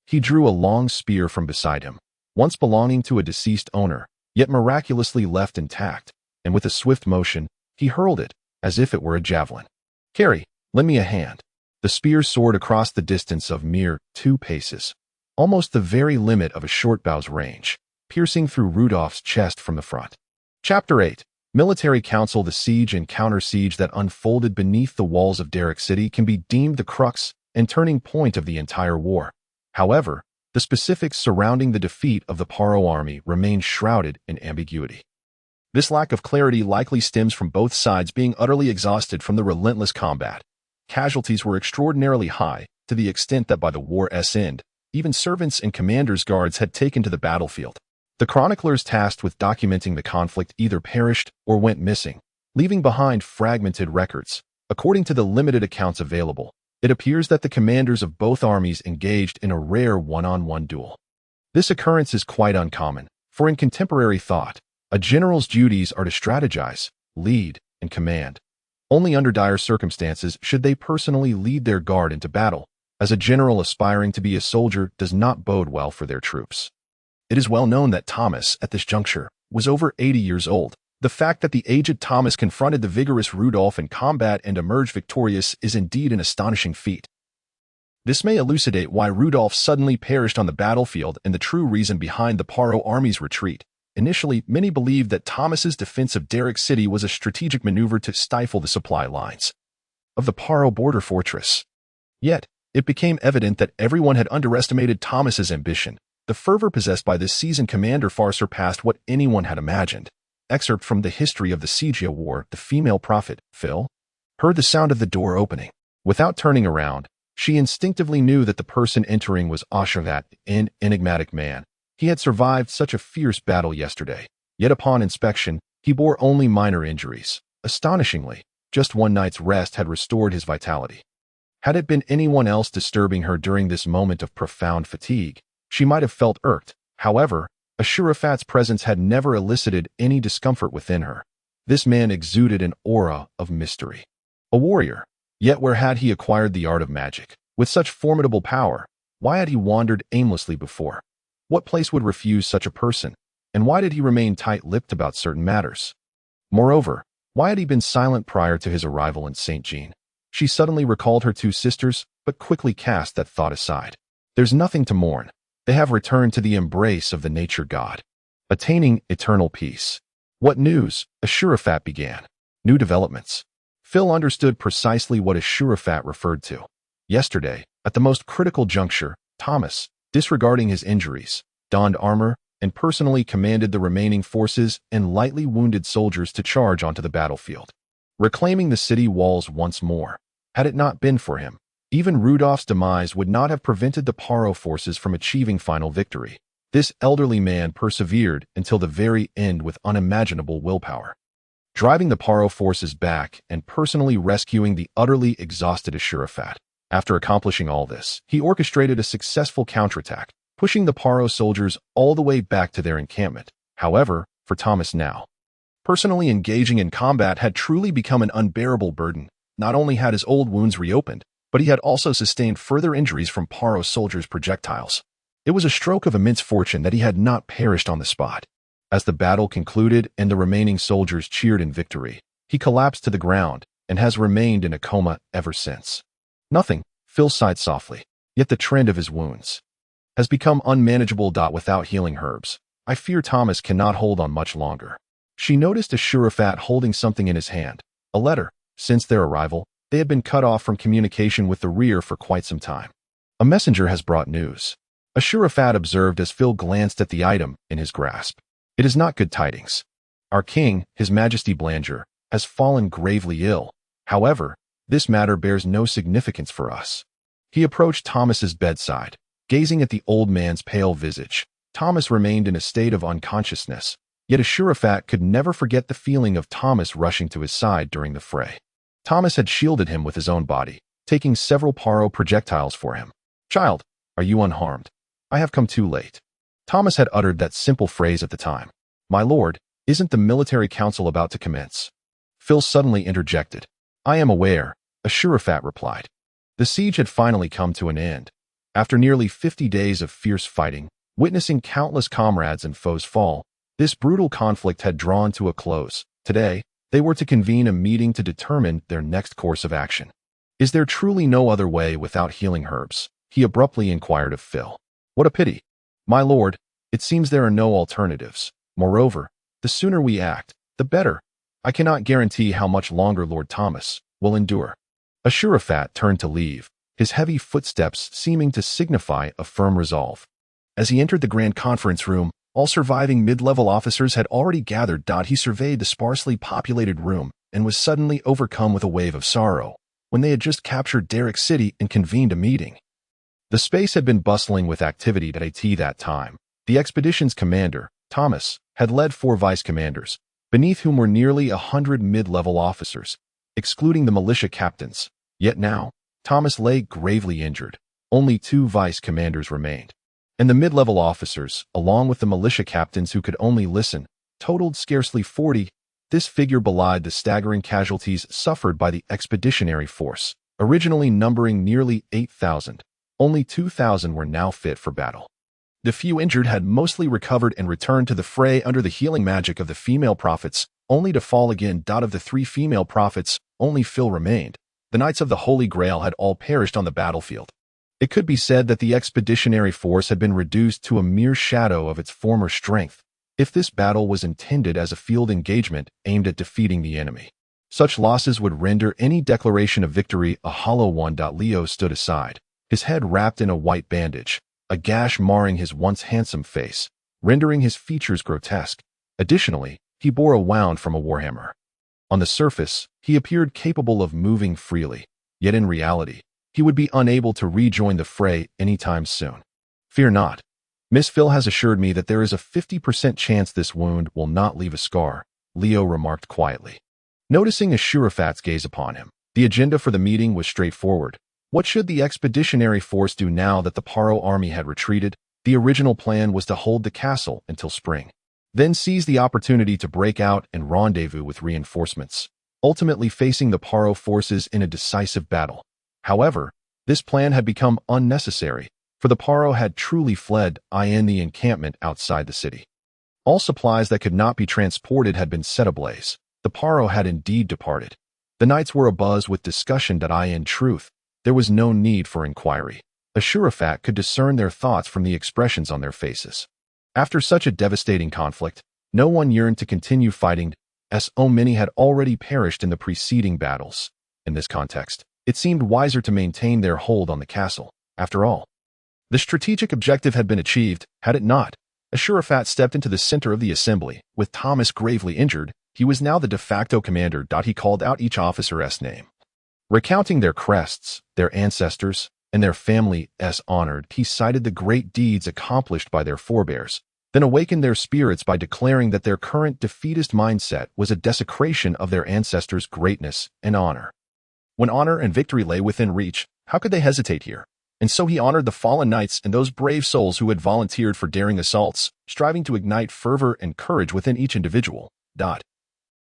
he drew a long spear from beside him, once belonging to a deceased owner, yet miraculously left intact, and with a swift motion, he hurled it, as if it were a javelin. "Carrie, lend me a hand." The spear soared across the distance of mere 2 paces, almost the very limit of a short bow's range, piercing through Rudolph's chest from the front. Chapter 8. Military Council. The siege and counter-siege that unfolded beneath the walls of Derrick City can be deemed the crux and turning point of the entire war. However, the specifics surrounding the defeat of the Pauro army remain shrouded in ambiguity. This lack of clarity likely stems from both sides being utterly exhausted from the relentless combat. Casualties were extraordinarily high, to the extent that by the war's end, even servants and commanders' guards had taken to the battlefield. The chroniclers tasked with documenting the conflict either perished or went missing, leaving behind fragmented records. According to the limited accounts available, it appears that the commanders of both armies engaged in a rare one-on-one duel. This occurrence is quite uncommon, for in contemporary thought, a general's duties are to strategize, lead, and command. Only under dire circumstances should they personally lead their guard into battle, as a general aspiring to be a soldier does not bode well for their troops. It is well known that Thomas, at this juncture, was over 80 years old. The fact that the aged Thomas confronted the vigorous Rudolph in combat and emerged victorious is indeed an astonishing feat. This may elucidate why Rudolph suddenly perished on the battlefield and the true reason behind the Paro army's retreat. Initially, many believed that Thomas's defense of Derrick City was a strategic maneuver to stifle the supply lines of the Paro border fortress. Yet, it became evident that everyone had underestimated Thomas's ambition. The fervor possessed by this seasoned commander far surpassed what anyone had imagined. Excerpt from the History of the Sigia War. The female prophet, Phil, heard the sound of the door opening. Without turning around, she instinctively knew that the person entering was Ashru Lathe, an enigmatic man. He had survived such a fierce battle yesterday, yet upon inspection, he bore only minor injuries. Astonishingly, just one night's rest had restored his vitality. Had it been anyone else disturbing her during this moment of profound fatigue, she might have felt irked. However, Ashru Lathe's presence had never elicited any discomfort within her. This man exuded an aura of mystery. A warrior, yet where had he acquired the art of magic? With such formidable power, why had he wandered aimlessly before? What place would refuse such a person? And why did he remain tight-lipped about certain matters? Moreover, why had he been silent prior to his arrival in St. Jean? She suddenly recalled her two sisters, but quickly cast that thought aside. There's nothing to mourn. They have returned to the embrace of the nature god, attaining eternal peace. What news? Ashru Lathe began. New developments. Phil understood precisely what Ashru Lathe referred to. Yesterday, at the most critical juncture, Thomas, disregarding his injuries, donned armor and personally commanded the remaining forces and lightly wounded soldiers to charge onto the battlefield, reclaiming the city walls once more. Had it not been for him, even Rudolph's demise would not have prevented the Paro forces from achieving final victory. This elderly man persevered until the very end with unimaginable willpower, driving the Paro forces back and personally rescuing the utterly exhausted Ashru Lathe. After accomplishing all this, he orchestrated a successful counterattack, pushing the Paro soldiers all the way back to their encampment. However, for Thomas now, personally engaging in combat had truly become an unbearable burden. Not only had his old wounds reopened, but he had also sustained further injuries from Paro soldiers' projectiles. It was a stroke of immense fortune that he had not perished on the spot. As the battle concluded and the remaining soldiers cheered in victory, he collapsed to the ground and has remained in a coma ever since. Nothing, Phil sighed softly, yet the trend of his wounds has become unmanageable. Without healing herbs, I fear Thomas cannot hold on much longer. She noticed Ashru Lathe holding something in his hand, a letter. Since their arrival, they had been cut off from communication with the rear for quite some time. A messenger has brought news, Ashru Lathe observed as Phil glanced at the item in his grasp. It is not good tidings. Our king, His Majesty Blanger, has fallen gravely ill. However, this matter bears no significance for us. He approached Thomas's bedside, gazing at the old man's pale visage. Thomas remained in a state of unconsciousness, yet Ashru Lathe could never forget the feeling of Thomas rushing to his side during the fray. Thomas had shielded him with his own body, taking several Paro projectiles for him. "Child, are you unharmed? I have come too late." Thomas had uttered that simple phrase at the time. "My lord, isn't the military council about to commence?" Phil suddenly interjected. "I am aware," Ashru Lathe replied. The siege had finally come to an end. After nearly 50 days of fierce fighting, witnessing countless comrades and foes fall, this brutal conflict had drawn to a close. Today, they were to convene a meeting to determine their next course of action. "Is there truly no other way without healing herbs?" he abruptly inquired of Phil. "What a pity. My lord, it seems there are no alternatives. Moreover, the sooner we act, the better. I cannot guarantee how much longer Lord Thomas will endure." Ashru Lathe turned to leave, his heavy footsteps seeming to signify a firm resolve. As he entered the grand conference room, all surviving mid-level officers had already gathered. He surveyed the sparsely populated room and was suddenly overcome with a wave of sorrow. When they had just captured Derrick City and convened a meeting, The space had been bustling with activity at that time. The expedition's commander, Thomas, had led 4 vice commanders, beneath whom were nearly 100 mid-level officers, excluding the militia captains. Yet now, Thomas lay gravely injured. Only 2 vice commanders remained. And the mid-level officers, along with the militia captains who could only listen, totaled scarcely 40. This figure belied the staggering casualties suffered by the expeditionary force, originally numbering nearly 8,000. Only 2,000 were now fit for battle. The few injured had mostly recovered and returned to the fray under the healing magic of the female prophets, only to fall again. Of the 3 female prophets, only Phil remained. The Knights of the Holy Grail had all perished on the battlefield. It could be said that the expeditionary force had been reduced to a mere shadow of its former strength, if this battle was intended as a field engagement aimed at defeating the enemy. Such losses would render any declaration of victory a hollow one. Leo stood aside, his head wrapped in a white bandage, a gash marring his once handsome face, rendering his features grotesque. Additionally, he bore a wound from a warhammer. On the surface, he appeared capable of moving freely, yet in reality, he would be unable to rejoin the fray anytime soon. Fear not. Miss Phil has assured me that there is a 50% chance this wound will not leave a scar, Leo remarked quietly. Noticing Ashurafat's gaze upon him, the agenda for the meeting was straightforward. What should the expeditionary force do now that the Paro army had retreated? The original plan was to hold the castle until spring, then seize the opportunity to break out and rendezvous with reinforcements, ultimately facing the Paro forces in a decisive battle. However, this plan had become unnecessary, for the Paro had truly fled in the encampment outside the city. All supplies that could not be transported had been set ablaze. The Paro had indeed departed. The knights were abuzz with discussion. In truth, there was no need for inquiry. Ashurafat could discern their thoughts from the expressions on their faces. After such a devastating conflict, no one yearned to continue fighting, as so many had already perished in the preceding battles. In this context, it seemed wiser to maintain their hold on the castle. After all, the strategic objective had been achieved, had it not. Ashurafat stepped into the center of the assembly. With Thomas gravely injured, he was now the de facto commander. He called out each officer's name, recounting their crests, their ancestors, and their family's honored. He cited the great deeds accomplished by their forebears, then awakened their spirits by declaring that their current defeatist mindset was a desecration of their ancestors' greatness and honor. When honor and victory lay within reach, how could they hesitate here? And so he honored the fallen knights and those brave souls who had volunteered for daring assaults, striving to ignite fervor and courage within each individual.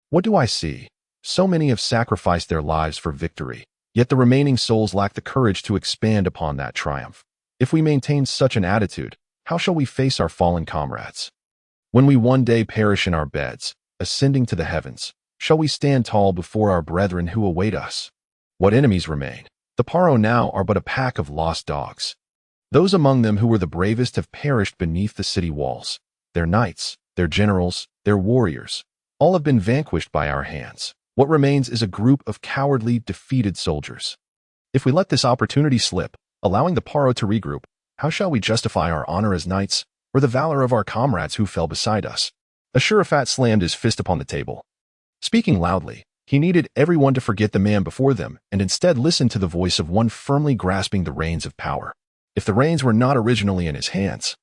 What do I see? So many have sacrificed their lives for victory, yet the remaining souls lack the courage to expand upon that triumph. If we maintain such an attitude, how shall we face our fallen comrades? When we one day perish in our beds, ascending to the heavens, shall we stand tall before our brethren who await us? What enemies remain? The Paro now are but a pack of lost dogs. Those among them who were the bravest have perished beneath the city walls. Their knights, their generals, their warriors, all have been vanquished by our hands. What remains is a group of cowardly, defeated soldiers. If we let this opportunity slip, allowing the Paro to regroup, how shall we justify our honor as knights, or the valor of our comrades who fell beside us? Ashurafat slammed his fist upon the table. Speaking loudly, he needed everyone to forget the man before them and instead listen to the voice of one firmly grasping the reins of power. If the reins were not originally in his hands,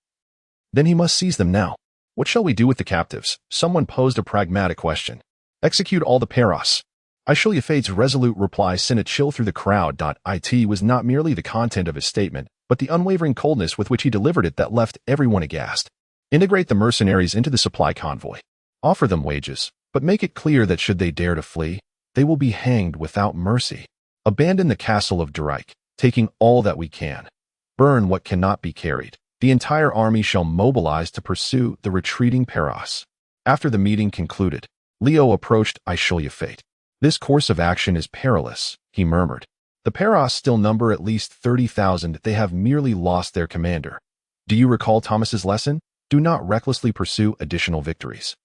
then he must seize them now. What shall we do with the captives? Someone posed a pragmatic question. Execute all the Paros. Ashuryafate's resolute reply sent a chill through the crowd. It was not merely the content of his statement, but the unwavering coldness with which he delivered it that left everyone aghast. Integrate the mercenaries into the supply convoy. Offer them wages, but make it clear that should they dare to flee, they will be hanged without mercy. Abandon the castle of Durike, taking all that we can. Burn what cannot be carried. The entire army shall mobilize to pursue the retreating Paros. After the meeting concluded, Leo approached Ashuryafate. This course of action is perilous, he murmured. The Paros still number at least 30,000. They have merely lost their commander. Do you recall Thomas's lesson? Do not recklessly pursue additional victories.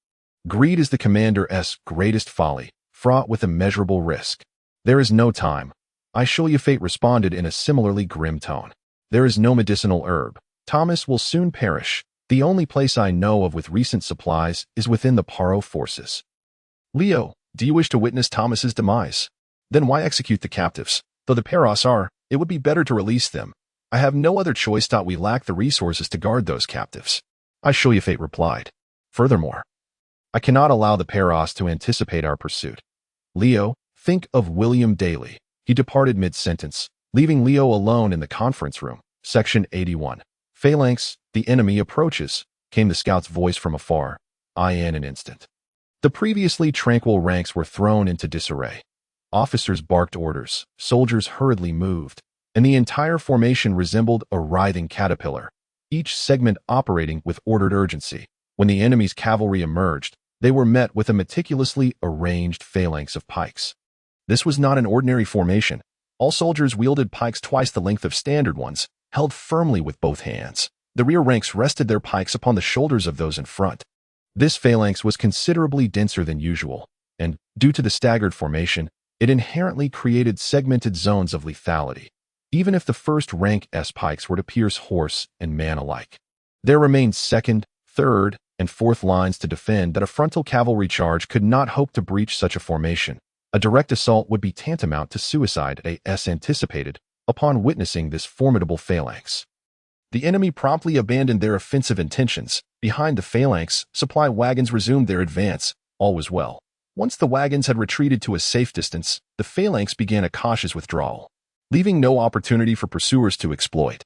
Greed is the commander's greatest folly, fraught with immeasurable risk. There is no time. Ashuryafate responded in a similarly grim tone. There is no medicinal herb. Thomas will soon perish. The only place I know of with recent supplies is within the Paro forces. Leo, do you wish to witness Thomas's demise? Then why execute the captives? Though the Paros are, it would be better to release them. I have no other choice. We lack the resources to guard those captives. Ashru Lathe replied. Furthermore, I cannot allow the Paros to anticipate our pursuit. Leo, think of William Daly. He departed mid-sentence, leaving Leo alone in the conference room. Section 81. Phalanx, the enemy approaches, came the scout's voice from afar. In an instant, the previously tranquil ranks were thrown into disarray. Officers barked orders, soldiers hurriedly moved, and the entire formation resembled a writhing caterpillar, each segment operating with ordered urgency. When the enemy's cavalry emerged, they were met with a meticulously arranged phalanx of pikes. This was not an ordinary formation. All soldiers wielded pikes twice the length of standard ones, held firmly with both hands. The rear ranks rested their pikes upon the shoulders of those in front. This phalanx was considerably denser than usual, and, due to the staggered formation, it inherently created segmented zones of lethality, even if the first rank S pikes were to pierce horse and man alike. There remained second, third, and fourth lines to defend that a frontal cavalry charge could not hope to breach such a formation. A direct assault would be tantamount to suicide, as anticipated, upon witnessing this formidable phalanx. The enemy promptly abandoned their offensive intentions. Behind the phalanx, supply wagons resumed their advance. All was well. Once the wagons had retreated to a safe distance, the phalanx began a cautious withdrawal, leaving no opportunity for pursuers to exploit.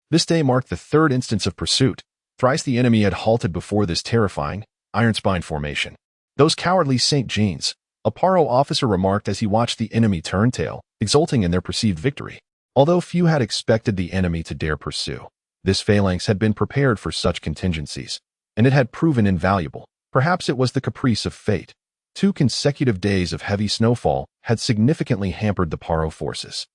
This day marked the third instance of pursuit. Thrice the enemy had halted before this terrifying, iron spine formation. Those cowardly St. Jeans, a Paro officer remarked as he watched the enemy turn tail, exulting in their perceived victory. Although few had expected the enemy to dare pursue, this phalanx had been prepared for such contingencies, and it had proven invaluable. Perhaps it was the caprice of fate. 2 consecutive days of heavy snowfall had significantly hampered the Paro forces,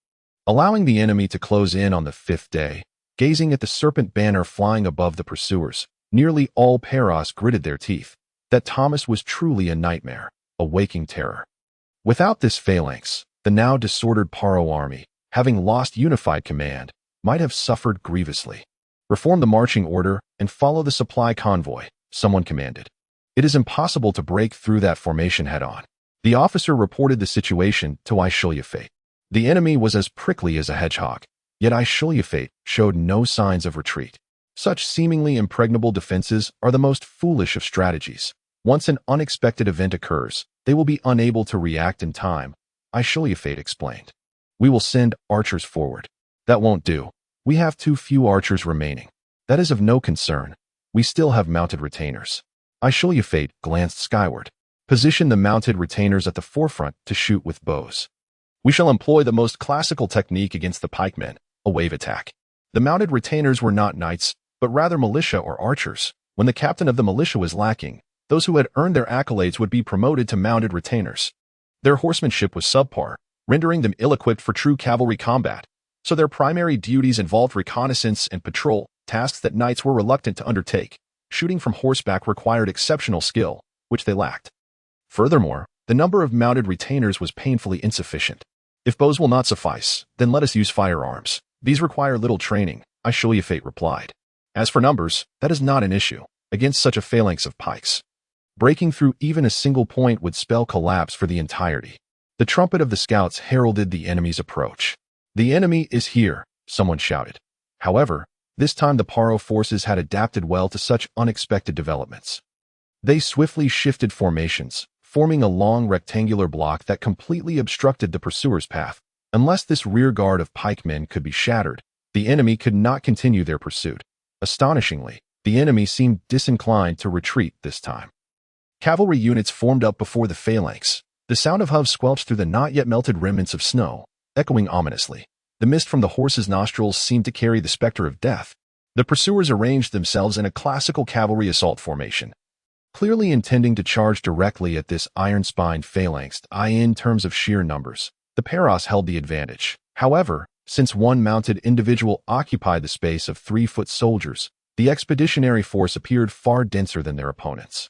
allowing the enemy to close in on the 5th day. Gazing at the serpent banner flying above the pursuers, nearly all Paros gritted their teeth. That Thomas was truly a nightmare, a waking terror. Without this phalanx, the now disordered Paro army, having lost unified command, might have suffered grievously. Reform the marching order and follow the supply convoy, someone commanded. It is impossible to break through that formation head-on. The officer reported the situation to Ashru Lathe. The enemy was as prickly as a hedgehog, yet Ashru Lathe showed no signs of retreat. Such seemingly impregnable defenses are the most foolish of strategies. Once an unexpected event occurs, they will be unable to react in time, Ashru Lathe explained. We will send archers forward. That won't do. We have too few archers remaining. That is of no concern. We still have mounted retainers. Ashru Lathe glanced skyward. Position the mounted retainers at the forefront to shoot with bows. We shall employ the most classical technique against the pikemen, a wave attack. The mounted retainers were not knights, but rather militia or archers. When the captain of the militia was lacking, those who had earned their accolades would be promoted to mounted retainers. Their horsemanship was subpar, rendering them ill-equipped for true cavalry combat, so their primary duties involved reconnaissance and patrol, tasks that knights were reluctant to undertake. Shooting from horseback required exceptional skill, which they lacked. Furthermore, the number of mounted retainers was painfully insufficient. If bows will not suffice, then let us use firearms. These require little training, Ashru Lathe replied. As for numbers, that is not an issue against such a phalanx of pikes. Breaking through even a single point would spell collapse for the entirety. The trumpet of the scouts heralded the enemy's approach. The enemy is here, someone shouted. However, this time the Paro forces had adapted well to such unexpected developments. They swiftly shifted formations, forming a long rectangular block that completely obstructed the pursuer's path. Unless this rear guard of pikemen could be shattered, the enemy could not continue their pursuit. Astonishingly, the enemy seemed disinclined to retreat this time. Cavalry units formed up before the phalanx. The sound of hooves squelched through the not yet melted remnants of snow, echoing ominously. The mist from the horses' nostrils seemed to carry the specter of death. The pursuers arranged themselves in a classical cavalry assault formation, clearly intending to charge directly at this iron-spined phalanx. In terms of sheer numbers, the Paros held the advantage. However, since one mounted individual occupied the space of 3-foot soldiers, the expeditionary force appeared far denser than their opponents.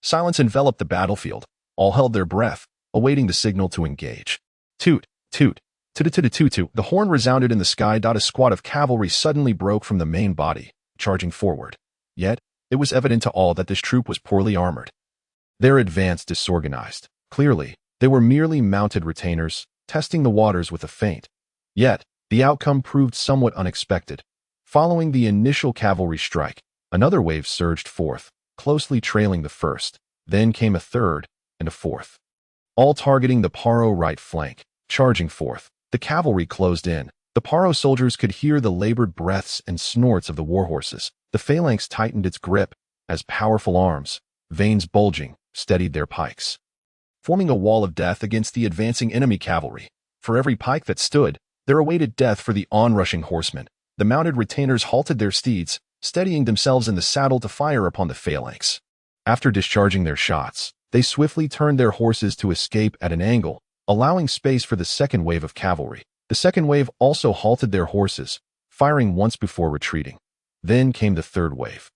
Silence enveloped the battlefield. All held their breath, awaiting the signal to engage. Toot, toot, toot-toot-toot-toot. The horn resounded in the sky. A squad of cavalry suddenly broke from the main body, charging forward. Yet, it was evident to all that this troop was poorly armored. Their advance disorganized. Clearly, they were merely mounted retainers, testing the waters with a feint. Yet, The outcome proved somewhat unexpected. Following the initial cavalry strike, another wave surged forth, closely trailing the first. Then came a third and a fourth, all targeting the Paro right flank. Charging forth, the cavalry closed in. The Paro soldiers could hear the labored breaths and snorts of the warhorses. The phalanx tightened its grip as powerful arms, veins bulging, steadied their pikes, forming a wall of death against the advancing enemy cavalry. For every pike that stood, there awaited death for the onrushing horsemen. The mounted retainers halted their steeds, steadying themselves in the saddle to fire upon the phalanx. After discharging their shots, they swiftly turned their horses to escape at an angle, allowing space for the second wave of cavalry. The second wave also halted their horses, firing once before retreating. Then came the third wave.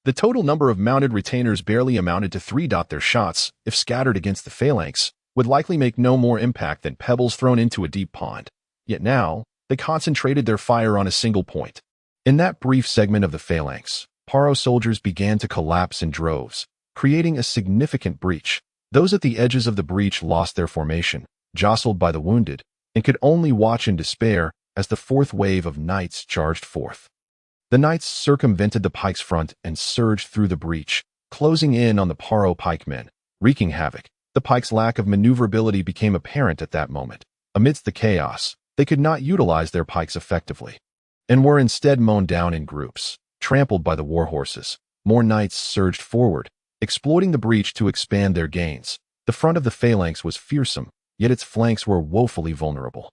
The total number of mounted retainers barely amounted to 3. Their shots, if scattered against the phalanx, would likely make no more impact than pebbles thrown into a deep pond. Yet now, they concentrated their fire on a single point. In that brief segment of the phalanx, Paro soldiers began to collapse in droves, creating a significant breach. Those at the edges of the breach lost their formation, jostled by the wounded, and could only watch in despair as the fourth wave of knights charged forth. The knights circumvented the pike's front and surged through the breach, closing in on the Paro pikemen, wreaking havoc. The pike's lack of maneuverability became apparent at that moment. Amidst the chaos, they could not utilize their pikes effectively, and were instead mown down in groups, trampled by the warhorses. More knights surged forward, exploiting the breach to expand their gains. The front of the phalanx was fearsome, yet its flanks were woefully vulnerable.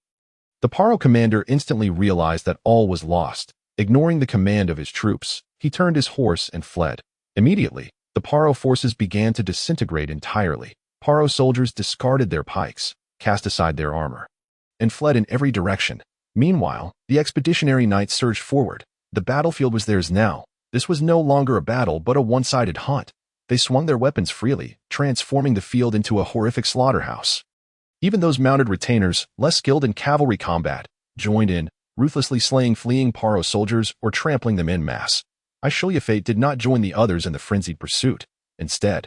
The Paro commander instantly realized that all was lost. Ignoring the command of his troops, he turned his horse and fled. Immediately, the Paro forces began to disintegrate entirely. Paro soldiers discarded their pikes, cast aside their armor, and fled in every direction. Meanwhile, the expeditionary knights surged forward. The battlefield was theirs now. This was no longer a battle but a one-sided hunt. They swung their weapons freely, transforming the field into a horrific slaughterhouse. Even those mounted retainers, less skilled in cavalry combat, joined in, ruthlessly slaying fleeing Paro soldiers or trampling them en masse. Ashru Lathe did not join the others in the frenzied pursuit. Instead,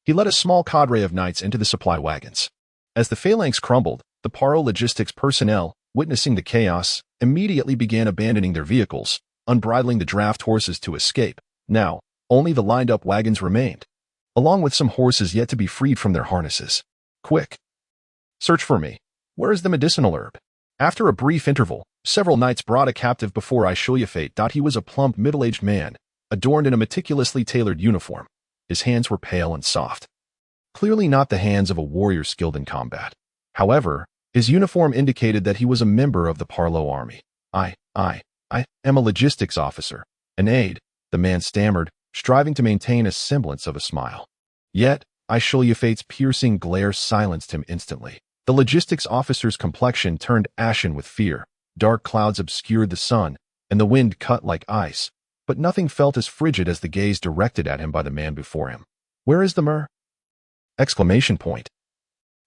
he led a small cadre of knights into the supply wagons. As the phalanx crumbled, the Paro logistics personnel, witnessing the chaos, immediately began abandoning their vehicles, unbridling the draft horses to escape. Now, only the lined-up wagons remained, along with some horses yet to be freed from their harnesses. Quick! Search for me. Where is the medicinal herb? After a brief interval, several knights brought a captive before Ashru Lathe. He was a plump, middle-aged man, adorned in a meticulously tailored uniform. His hands were pale and soft, clearly not the hands of a warrior skilled in combat. However, his uniform indicated that he was a member of the Paro army. I am a logistics officer, an aide, the man stammered, striving to maintain a semblance of a smile. Yet, Ashru Lathe's piercing glare silenced him instantly. The logistics officer's complexion turned ashen with fear. Dark clouds obscured the sun, and the wind cut like ice, but nothing felt as frigid as the gaze directed at him by the man before him. "Where is the myrrh?" Exclamation point.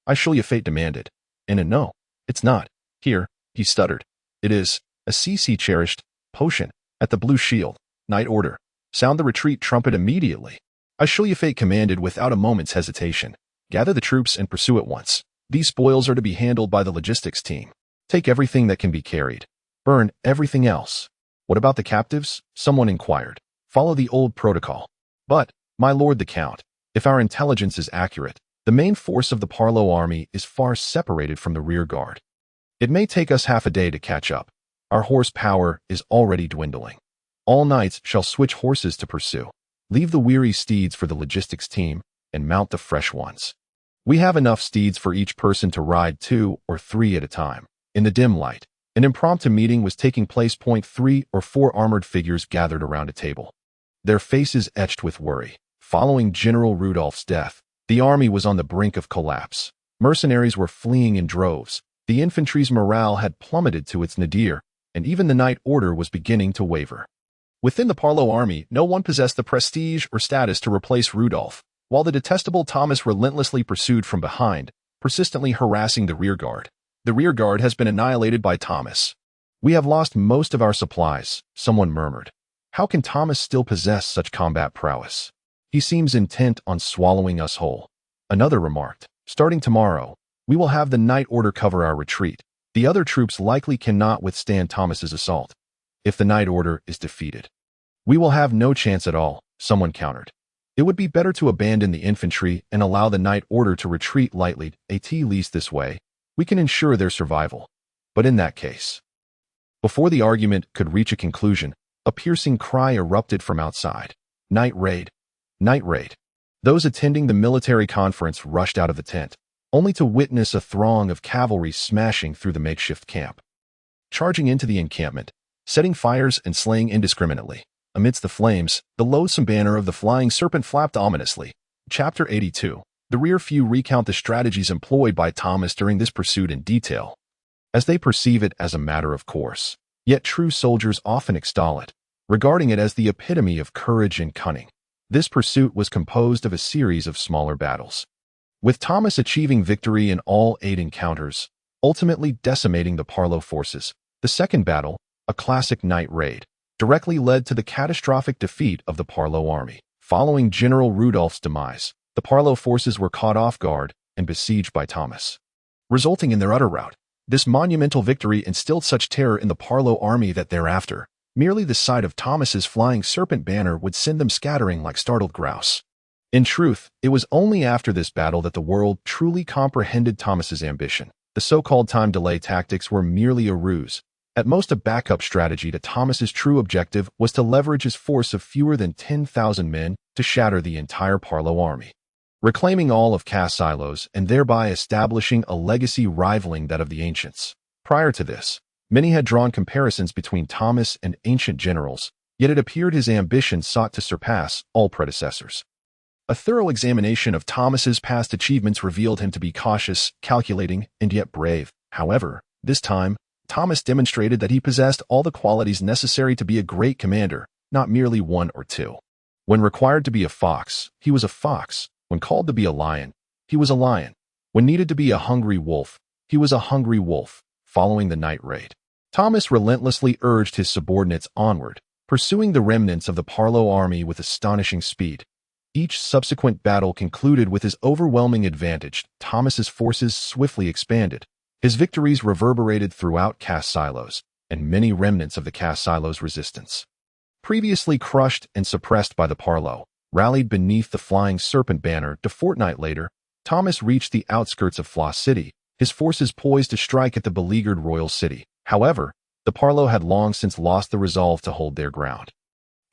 Ashru Lathe demanded. "And no, it's not. Here," he stuttered. "It is a CC cherished potion at the Blue Shield. Night order. Sound the retreat trumpet immediately." Ashru Lathe commanded without a moment's hesitation. "Gather the troops and pursue at once. These spoils are to be handled by the logistics team. Take everything that can be carried. Burn everything else." "What about the captives?" someone inquired. "Follow the old protocol." "But, my lord the Count, if our intelligence is accurate, the main force of the Paro army is far separated from the rear guard. It may take us half a day to catch up. Our horsepower is already dwindling. All knights shall switch horses to pursue. Leave the weary steeds for the logistics team and mount the fresh ones. We have enough steeds for each person to ride 2 or 3 at a time." In the dim light, an impromptu meeting was taking place. 3 or 4 armored figures gathered around a table, their faces etched with worry. Following General Rudolph's death, the army was on the brink of collapse. Mercenaries were fleeing in droves, the infantry's morale had plummeted to its nadir, and even the night order was beginning to waver. Within the Paro army, no one possessed the prestige or status to replace Rudolph, while the detestable Thomas relentlessly pursued from behind, persistently harassing the rearguard. "The rearguard has been annihilated by Thomas. We have lost most of our supplies," someone murmured. "How can Thomas still possess such combat prowess? He seems intent on swallowing us whole." Another remarked. "Starting tomorrow, we will have the night order cover our retreat. The other troops likely cannot withstand Thomas's assault. If the Knight Order is defeated, we will have no chance at all, someone countered. It would be better to abandon the infantry and allow the Knight Order to retreat lightly, at least this way. We can ensure their survival. But in that case, before the argument could reach a conclusion, a piercing cry erupted from outside. Night raid! Night raid! Those attending the military conference rushed out of the tent, only to witness a throng of cavalry smashing through the makeshift camp. Charging into the encampment, setting fires and slaying indiscriminately. Amidst the flames, the loathsome banner of the flying serpent flapped ominously. Chapter 82. The rear few recount the strategies employed by Thomas during this pursuit in detail, as they perceive it as a matter of course. Yet true soldiers often extol it, regarding it as the epitome of courage and cunning. This pursuit was composed of a series of smaller battles, with Thomas achieving victory in all 8 encounters, ultimately decimating the Parlo forces. The second battle, a classic night raid, directly led to the catastrophic defeat of the Parlo army. Following General Rudolph's demise, the Parlo forces were caught off guard and besieged by Thomas, resulting in their utter rout. This monumental victory instilled such terror in the Parlo army that thereafter, merely the sight of Thomas's flying serpent banner would send them scattering like startled grouse. In truth, it was only after this battle that the world truly comprehended Thomas's ambition. The so-called time delay tactics were merely a ruse, at most a backup strategy to Thomas's true objective was to leverage his force of fewer than 10,000 men to shatter the entire Parlo army, reclaiming all of Cass Silos and thereby establishing a legacy rivaling that of the ancients. Prior to this, many had drawn comparisons between Thomas and ancient generals, yet it appeared his ambition sought to surpass all predecessors. A thorough examination of Thomas's past achievements revealed him to be cautious, calculating, and yet brave. However, this time, Thomas demonstrated that he possessed all the qualities necessary to be a great commander, not merely one or two. When required to be a fox, he was a fox. When called to be a lion, he was a lion. When needed to be a hungry wolf, he was a hungry wolf. Following the night raid, Thomas relentlessly urged his subordinates onward, pursuing the remnants of the Parlo army with astonishing speed. Each subsequent battle concluded with his overwhelming advantage. Thomas's forces swiftly expanded. His victories reverberated throughout Cass Silos, and many remnants of the Cass Silos resistance, previously crushed and suppressed by the Parlo, rallied beneath the flying serpent banner. A fortnight later, Thomas reached the outskirts of Floss City, his forces poised to strike at the beleaguered royal city. However, the Parlo had long since lost the resolve to hold their ground.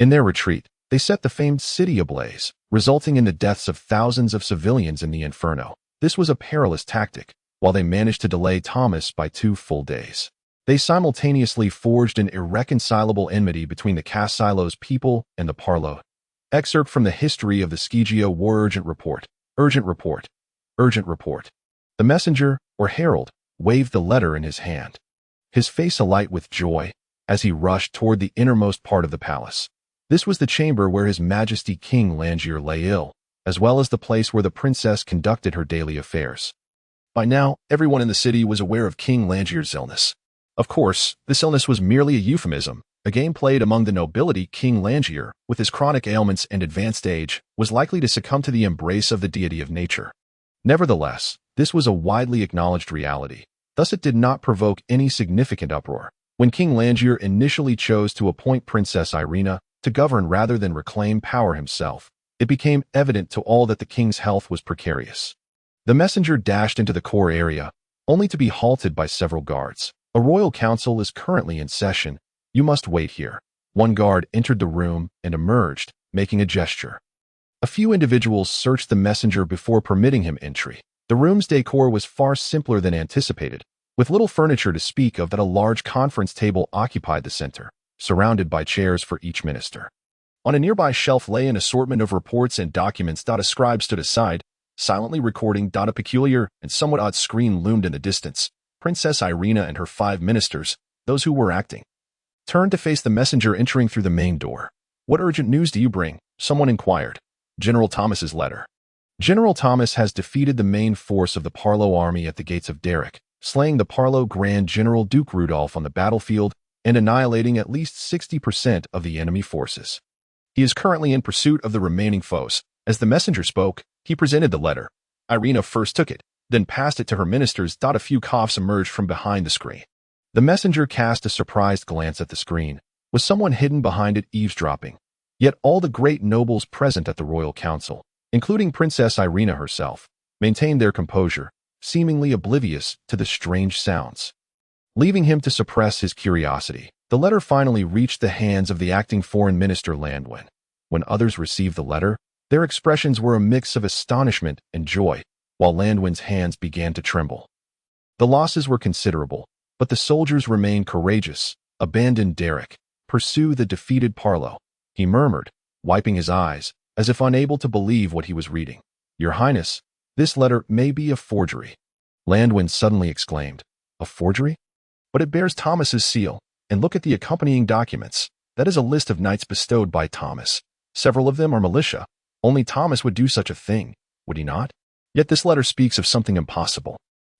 In their retreat, they set the famed city ablaze, resulting in the deaths of thousands of civilians in the inferno. This was a perilous tactic. While they managed to delay Thomas by 2 full days, they simultaneously forged an irreconcilable enmity between the Cass Silos people and the Parlo. Excerpt from the History of the Scigio War. Urgent report. Urgent report. Urgent report. The messenger, or herald, waved the letter in his hand, his face alight with joy, as he rushed toward the innermost part of the palace. This was the chamber where His Majesty King Langier lay ill, as well as the place where the princess conducted her daily affairs. By now, everyone in the city was aware of King Langier's illness. Of course, this illness was merely a euphemism, a game played among the nobility. King Langier, with his chronic ailments and advanced age, was likely to succumb to the embrace of the deity of nature. Nevertheless, this was a widely acknowledged reality. Thus it did not provoke any significant uproar. When King Langier initially chose to appoint Princess Irina to govern rather than reclaim power himself, it became evident to all that the king's health was precarious. The messenger dashed into the core area, only to be halted by several guards. A royal council is currently in session. You must wait here. One guard entered the room and emerged, making a gesture. A few individuals searched the messenger before permitting him entry. The room's decor was far simpler than anticipated, with little furniture to speak of. That a large conference table occupied the center, surrounded by chairs for each minister. On a nearby shelf lay an assortment of reports and documents. A scribe stood aside, silently recording. A peculiar and somewhat odd screen loomed in the distance. Princess Irina and her 5 ministers, those who were acting, turned to face the messenger entering through the main door. What urgent news do you bring? Someone inquired. General Thomas's letter. General Thomas has defeated the main force of the Parlo army at the gates of Derrick, slaying the Parlo Grand General Duke Rudolph on the battlefield and annihilating at least 60% of the enemy forces. He is currently in pursuit of the remaining foes. As the messenger spoke, he presented the letter. Irina first took it, then passed it to her ministers. A few coughs emerged from behind the screen. The messenger cast a surprised glance at the screen. Was someone hidden behind it eavesdropping? Yet all the great nobles present at the royal council, including Princess Irina herself, maintained their composure, seemingly oblivious to the strange sounds. Leaving him to suppress his curiosity, the letter finally reached the hands of the acting foreign minister Landwin. When others received the letter, their expressions were a mix of astonishment and joy, while Landwin's hands began to tremble. The losses were considerable, but the soldiers remained courageous. Abandon Derek. Pursue the defeated Parlo, he murmured, wiping his eyes, as if unable to believe what he was reading. Your Highness, this letter may be a forgery. Landwin suddenly exclaimed. A forgery? But it bears Thomas's seal, and look at the accompanying documents. That is a list of knights bestowed by Thomas. Several of them are militia. Only Thomas would do such a thing, would he not? Yet this letter speaks of something impossible.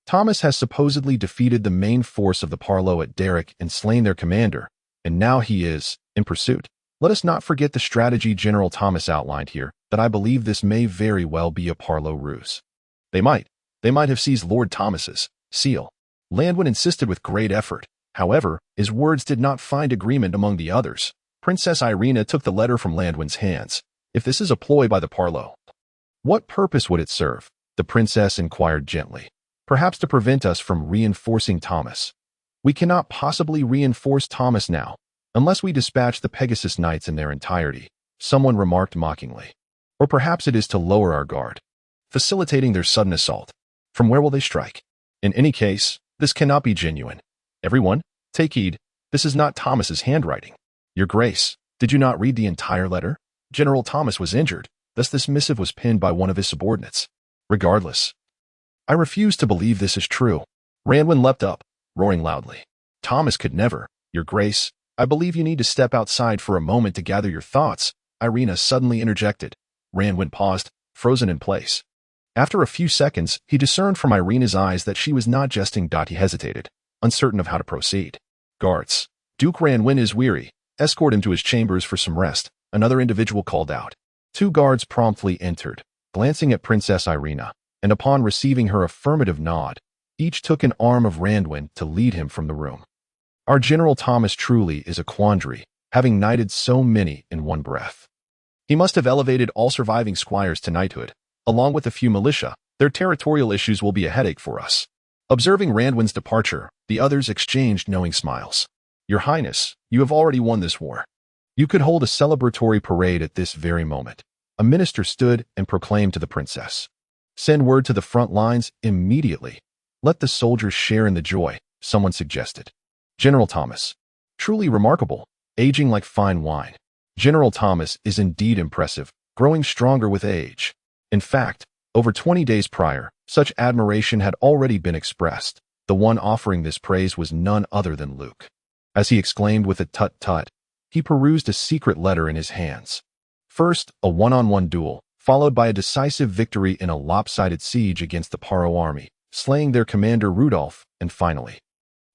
Thomas has supposedly defeated the main force of the Parlo at Derek and slain their commander, and now he is in pursuit. Let us not forget the strategy General Thomas outlined here, that I believe this may very well be a Parlo ruse. They might have seized Lord Thomas's seal. Landwin insisted with great effort. However, his words did not find agreement among the others. Princess Irina took the letter from Landwin's hands. If this is a ploy by the Parlo, what purpose would it serve? The princess inquired gently. Perhaps to prevent us from reinforcing Thomas. We cannot possibly reinforce Thomas now, unless we dispatch the Pegasus Knights in their entirety, someone remarked mockingly. Or perhaps it is to lower our guard, facilitating their sudden assault. From where will they strike? In any case, this cannot be genuine. Everyone, take heed. This is not Thomas's handwriting. Your Grace, did you not read the entire letter? General Thomas was injured, thus this missive was penned by one of his subordinates. Regardless, I refuse to believe this is true. Landwin leapt up, roaring loudly. Thomas could never. Your Grace, I believe you need to step outside for a moment to gather your thoughts. Irina suddenly interjected. Landwin paused, frozen in place. After a few seconds, he discerned from Irina's eyes that she was not jesting. He hesitated, uncertain of how to proceed. Guards, Duke Landwin is weary. Escort him to his chambers for some rest, another individual called out. 2 guards promptly entered, glancing at Princess Irina, and upon receiving her affirmative nod, each took an arm of Landwin to lead him from the room. Our General Thomas truly is a quandary, having knighted so many in one breath. He must have elevated all surviving squires to knighthood, along with a few militia. Their territorial issues will be a headache for us. Observing Landwin's departure, the others exchanged knowing smiles. Your Highness, you have already won this war. You could hold a celebratory parade at this very moment. A minister stood and proclaimed to the princess. Send word to the front lines immediately. Let the soldiers share in the joy, someone suggested. General Thomas. Truly remarkable, aging like fine wine. General Thomas is indeed impressive, growing stronger with age. In fact, over 20 days prior, such admiration had already been expressed. The one offering this praise was none other than Luke. As he exclaimed with a tut-tut, he perused a secret letter in his hands. First, a one-on-one duel, followed by a decisive victory in a lopsided siege against the Paro army, slaying their commander Rudolph, and finally,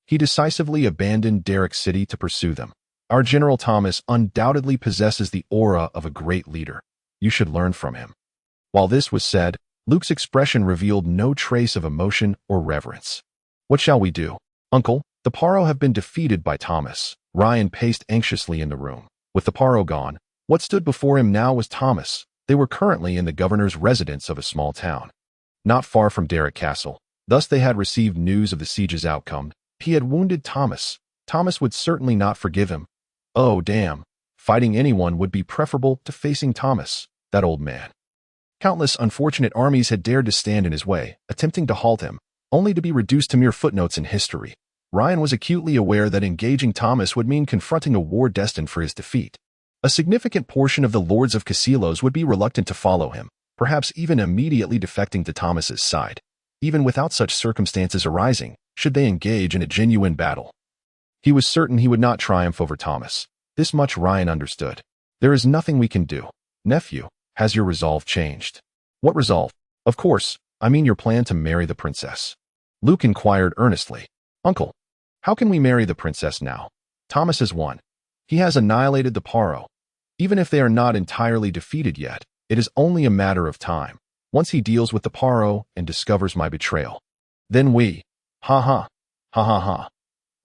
he decisively abandoned Derek City to pursue them. Our General Thomas undoubtedly possesses the aura of a great leader. You should learn from him. While this was said, Luke's expression revealed no trace of emotion or reverence. What shall we do? Uncle, the Paro have been defeated by Thomas. Ryan paced anxiously in the room. With the Paro gone, what stood before him now was Thomas. They were currently in the governor's residence of a small town, not far from Derek Castle. Thus they had received news of the siege's outcome. He had wounded Thomas. Thomas would certainly not forgive him. Oh, damn. Fighting anyone would be preferable to facing Thomas, that old man. Countless unfortunate armies had dared to stand in his way, attempting to halt him, only to be reduced to mere footnotes in history. Ryan was acutely aware that engaging Thomas would mean confronting a war destined for his defeat. A significant portion of the lords of Casilos would be reluctant to follow him, perhaps even immediately defecting to Thomas's side. Even without such circumstances arising, should they engage in a genuine battle, he was certain he would not triumph over Thomas. This much Ryan understood. There is nothing we can do. Nephew, has your resolve changed? What resolve? Of course, I mean your plan to marry the princess. Luke inquired earnestly. Uncle, how can we marry the princess now? Thomas has won. He has annihilated the Paro. Even if they are not entirely defeated yet, it is only a matter of time. once he deals with the paro and discovers my betrayal. Then we, ha ha, ha ha ha.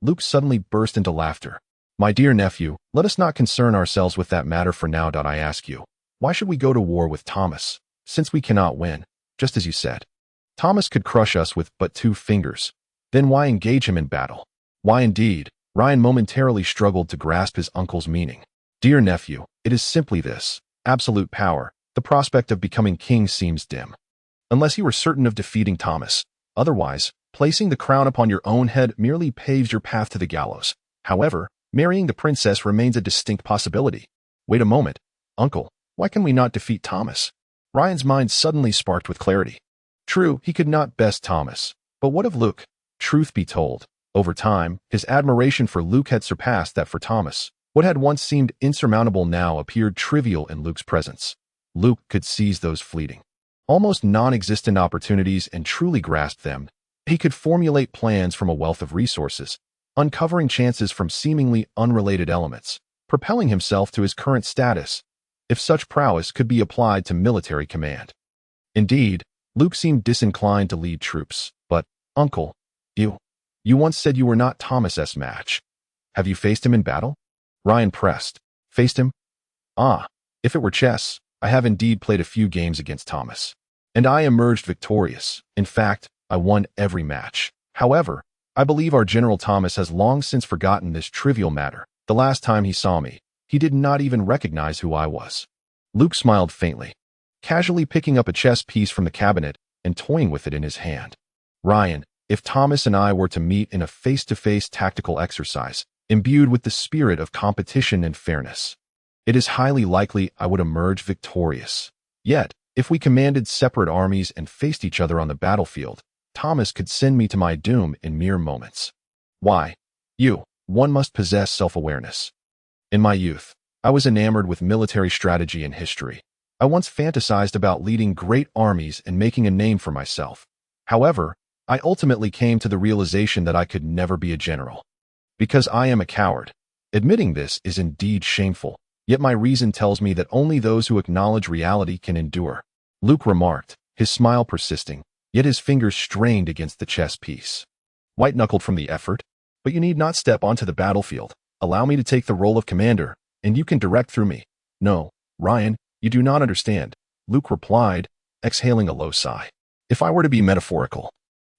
Luke suddenly burst into laughter. My dear nephew, let us not concern ourselves with that matter for now. I ask you, why should we go to war with Thomas, since we cannot win, just as you said? Thomas could crush us with but 2 fingers. Then why engage him in battle? Why indeed? Ryan momentarily struggled to grasp his uncle's meaning. Dear nephew, it is simply this. Absolute power. The prospect of becoming king seems dim. Unless you were certain of defeating Thomas. Otherwise, placing the crown upon your own head merely paves your path to the gallows. However, marrying the princess remains a distinct possibility. Wait a moment. Uncle, why can we not defeat Thomas? Ryan's mind suddenly sparked with clarity. True, he could not best Thomas. But what of Luke? Truth be told, over time, his admiration for Luke had surpassed that for Thomas. What had once seemed insurmountable now appeared trivial in Luke's presence. Luke could seize those fleeting, almost non-existent opportunities and truly grasp them. He could formulate plans from a wealth of resources, uncovering chances from seemingly unrelated elements, propelling himself to his current status, if such prowess could be applied to military command. Indeed, Luke seemed disinclined to lead troops, but, Uncle, you once said you were not Thomas's match. Have you faced him in battle? Ryan pressed. Faced him? Ah, if it were chess, I have indeed played a few games against Thomas. And I emerged victorious. In fact, I won every match. However, I believe our General Thomas has long since forgotten this trivial matter. The last time he saw me, he did not even recognize who I was. Luke smiled faintly, casually picking up a chess piece from the cabinet and toying with it in his hand. Ryan, if Thomas and I were to meet in a face-to-face tactical exercise, imbued with the spirit of competition and fairness, it is highly likely I would emerge victorious. Yet, if we commanded separate armies and faced each other on the battlefield, Thomas could send me to my doom in mere moments. Why? One must possess self-awareness. In my youth, I was enamored with military strategy and history. I once fantasized about leading great armies and making a name for myself. However, I ultimately came to the realization that I could never be a general. Because I am a coward. Admitting this is indeed shameful, yet my reason tells me that only those who acknowledge reality can endure. Luke remarked, his smile persisting, yet his fingers strained against the chess piece. White-knuckled from the effort, but you need not step onto the battlefield. Allow me to take the role of commander, and you can direct through me. No, Ryan, you do not understand, Luke replied, exhaling a low sigh. If I were to be metaphorical,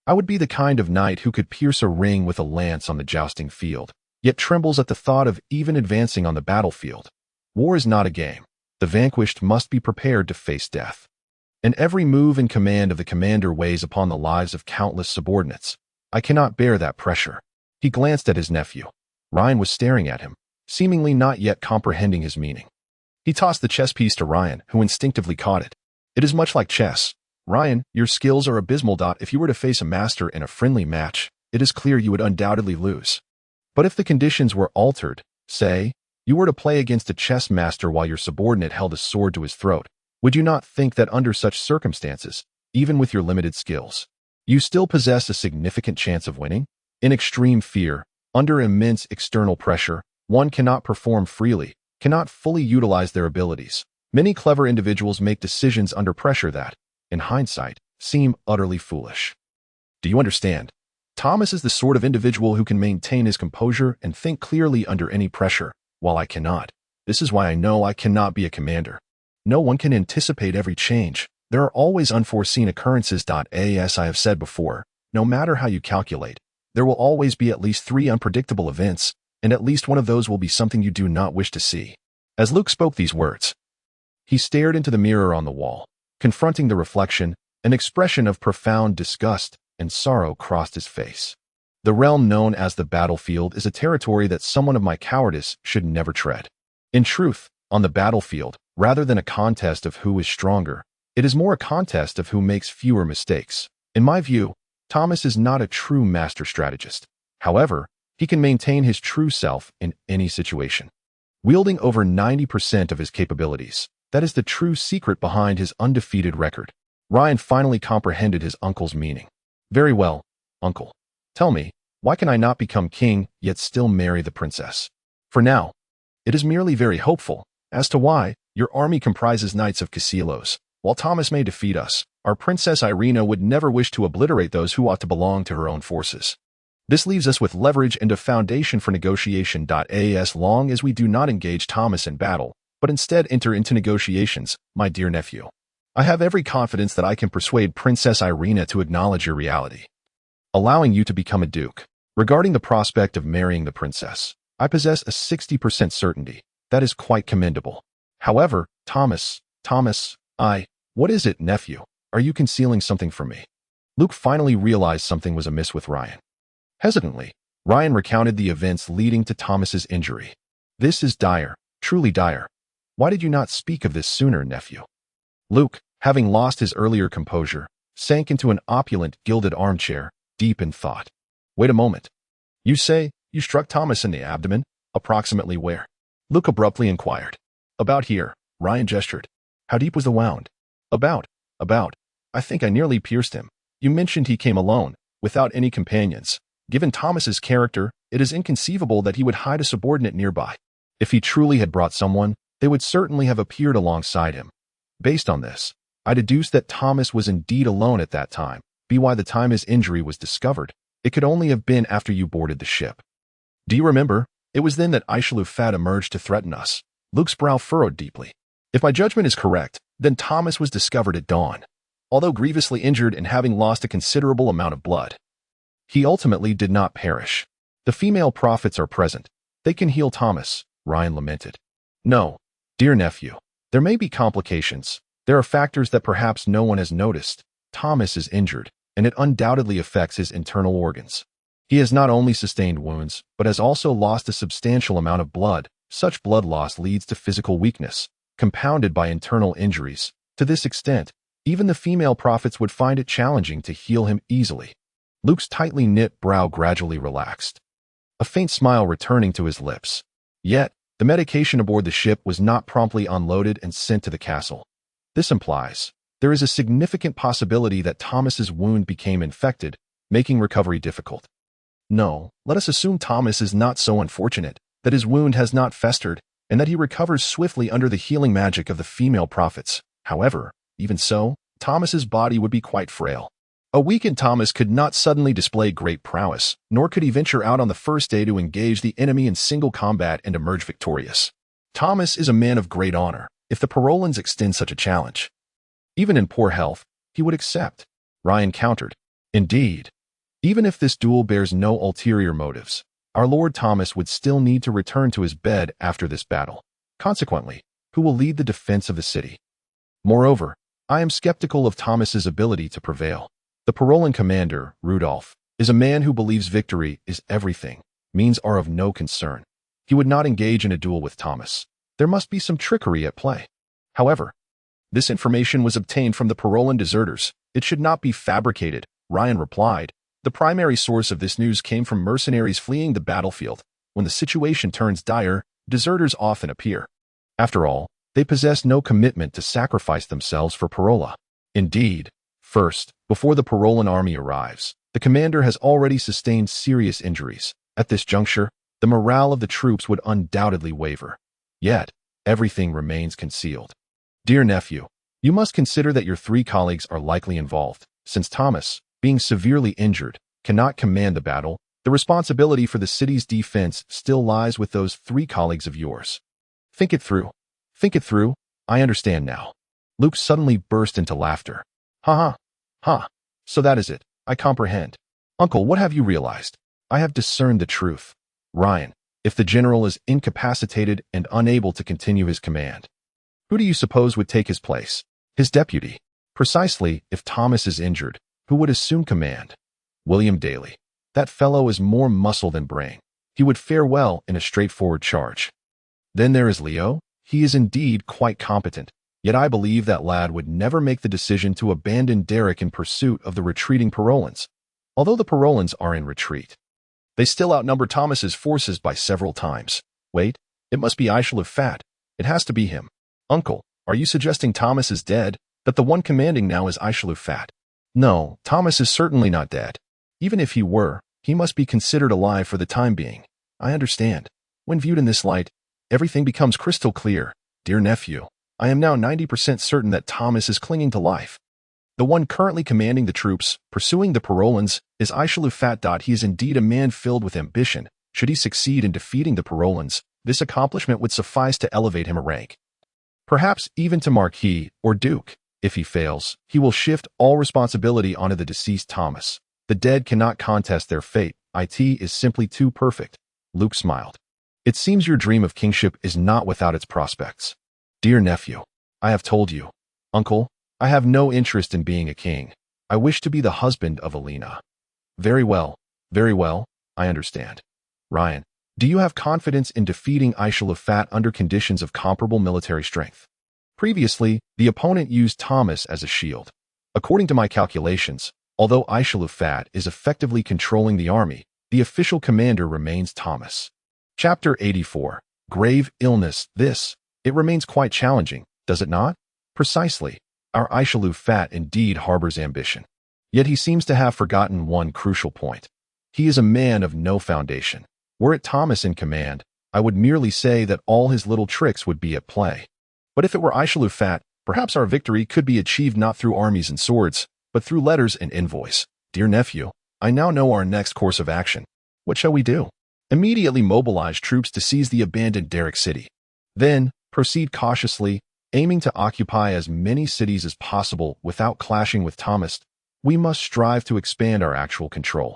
I would be the kind of knight who could pierce a ring with a lance on the jousting field, yet trembles at the thought of even advancing on the battlefield. War is not a game. The vanquished must be prepared to face death. And every move and command of the commander weighs upon the lives of countless subordinates. I cannot bear that pressure. He glanced at his nephew. Ryan was staring at him, seemingly not yet comprehending his meaning. He tossed the chess piece to Ryan, who instinctively caught it. It is much like chess. Ryan, your skills are abysmal. If you were to face a master in a friendly match, it is clear you would undoubtedly lose. But if the conditions were altered, say, you were to play against a chess master while your subordinate held a sword to his throat, would you not think that under such circumstances, even with your limited skills, you still possess a significant chance of winning? In extreme fear, under immense external pressure, one cannot perform freely, cannot fully utilize their abilities. Many clever individuals make decisions under pressure that, in hindsight, seem utterly foolish. Do you understand? Thomas is the sort of individual who can maintain his composure and think clearly under any pressure, while I cannot. This is why I know I cannot be a commander. No one can anticipate every change. There are always unforeseen occurrences. As I have said before, no matter how you calculate, there will always be at least 3 unpredictable events, and at least one of those will be something you do not wish to see. As Luke spoke these words, he stared into the mirror on the wall. Confronting the reflection, an expression of profound disgust and sorrow crossed his face. The realm known as the battlefield is a territory that someone of my cowardice should never tread. In truth, on the battlefield, rather than a contest of who is stronger, it is more a contest of who makes fewer mistakes. In my view, Thomas is not a true master strategist. However, he can maintain his true self in any situation, wielding over 90% of his capabilities. That is the true secret behind his undefeated record. Ryan finally comprehended his uncle's meaning. Very well, uncle. Tell me, why can I not become king yet still marry the princess? For now, it is merely very hopeful. As to why, your army comprises knights of Casilos, While Thomas may defeat us, our Princess Irina would never wish to obliterate those who ought to belong to her own forces. This leaves us with leverage and a foundation for negotiation. As long as we do not engage Thomas in battle, but instead enter into negotiations, my dear nephew. I have every confidence that I can persuade Princess Irina to acknowledge your reality, allowing you to become a duke. Regarding the prospect of marrying the princess, I possess a 60% certainty. That is quite commendable. However, Thomas, what is it, nephew? Are you concealing something from me? Luke finally realized something was amiss with Ryan. Hesitantly, Ryan recounted the events leading to Thomas's injury. This is dire, truly dire. Why did you not speak of this sooner, nephew? Luke, having lost his earlier composure, sank into an opulent, gilded armchair, deep in thought. Wait a moment. You say you struck Thomas in the abdomen? Approximately where? Luke abruptly inquired. About here, Ryan gestured. How deep was the wound? About. I think I nearly pierced him. You mentioned he came alone, without any companions. Given Thomas's character, it is inconceivable that he would hide a subordinate nearby. If he truly had brought someone, they would certainly have appeared alongside him. Based on this, I deduced that Thomas was indeed alone at that time. By the time his injury was discovered, it could only have been after you boarded the ship. Do you remember? It was then that Ashru Lathe emerged to threaten us. Luke's brow furrowed deeply. If my judgment is correct, then Thomas was discovered at dawn. Although grievously injured and having lost a considerable amount of blood, he ultimately did not perish. The female prophets are present. They can heal Thomas, Ryan lamented. No, dear nephew. There may be complications. There are factors that perhaps no one has noticed. Thomas is injured, and it undoubtedly affects his internal organs. He has not only sustained wounds, but has also lost a substantial amount of blood. Such blood loss leads to physical weakness, compounded by internal injuries. To this extent, even the female prophets would find it challenging to heal him easily. Luke's tightly knit brow gradually relaxed, a faint smile returning to his lips. Yet, the medication aboard the ship was not promptly unloaded and sent to the castle. This implies there is a significant possibility that Thomas's wound became infected, making recovery difficult. No, let us assume Thomas is not so unfortunate, that his wound has not festered, and that he recovers swiftly under the healing magic of the female prophets. However, even so, Thomas's body would be quite frail. A weakened Thomas could not suddenly display great prowess, nor could he venture out on the first day to engage the enemy in single combat and emerge victorious. Thomas is a man of great honor. If the Parolans extend such a challenge, even in poor health, he would accept. Ryan countered. Indeed, even if this duel bears no ulterior motives, our Lord Thomas would still need to return to his bed after this battle. Consequently, who will lead the defense of the city? Moreover, I am skeptical of Thomas's ability to prevail. The Parolan commander, Rudolph, is a man who believes victory is everything. Means are of no concern. He would not engage in a duel with Thomas. There must be some trickery at play. However, this information was obtained from the Parolan deserters. It should not be fabricated, Ryan replied. The primary source of this news came from mercenaries fleeing the battlefield. When the situation turns dire, deserters often appear. After all, they possess no commitment to sacrifice themselves for Parola. Indeed, first, before the Parolan army arrives, the commander has already sustained serious injuries. At this juncture, the morale of the troops would undoubtedly waver. Yet, everything remains concealed. Dear nephew, you must consider that your 3 colleagues are likely involved. Since Thomas, being severely injured, cannot command the battle, the responsibility for the city's defense still lies with those 3 colleagues of yours. Think it through. Think it through. I understand now. Luke suddenly burst into laughter. Ha. So that is it. I comprehend. Uncle, what have you realized? I have discerned the truth. Ryan, if the general is incapacitated and unable to continue his command, who do you suppose would take his place? His deputy. Precisely, if Thomas is injured, who would assume command? William Daly. That fellow is more muscle than brain. He would fare well in a straightforward charge. Then there is Leo. He is indeed quite competent. Yet I believe that lad would never make the decision to abandon Derek in pursuit of the retreating Parolans. Although the Parolans are in retreat, they still outnumber Thomas's forces by several times. Wait, it must be Ashru Lathe. It has to be him. Uncle, are you suggesting Thomas is dead, that the one commanding now is Ashru Lathe? No, Thomas is certainly not dead. Even if he were, he must be considered alive for the time being. I understand. When viewed in this light, everything becomes crystal clear, dear nephew. I am now 90% certain that Thomas is clinging to life. The one currently commanding the troops, pursuing the Parolans, is Ashru Lathe. He is indeed a man filled with ambition. Should he succeed in defeating the Parolans, this accomplishment would suffice to elevate him a rank. Perhaps even to Marquis or Duke. If he fails, he will shift all responsibility onto the deceased Thomas. The dead cannot contest their fate. It is simply too perfect. Luke smiled. It seems your dream of kingship is not without its prospects. Dear nephew, I have told you. Uncle, I have no interest in being a king. I wish to be the husband of Alina. Very well, I understand. Ryan, do you have confidence in defeating Ashru Lathe under conditions of comparable military strength? Previously, the opponent used Thomas as a shield. According to my calculations, although Ashru Lathe is effectively controlling the army, the official commander remains Thomas. Chapter 84. Grave illness. It remains quite challenging, does it not? Precisely. Our Ashru Lathe indeed harbors ambition. Yet he seems to have forgotten one crucial point. He is a man of no foundation. Were it Thomas in command, I would merely say that all his little tricks would be at play. But if it were Ashru Lathe, perhaps our victory could be achieved not through armies and swords, but through letters and invoice. Dear nephew, I now know our next course of action. What shall we do? Immediately mobilize troops to seize the abandoned Derrick city. Then, proceed cautiously, aiming to occupy as many cities as possible without clashing with Thomas. We must strive to expand our actual control.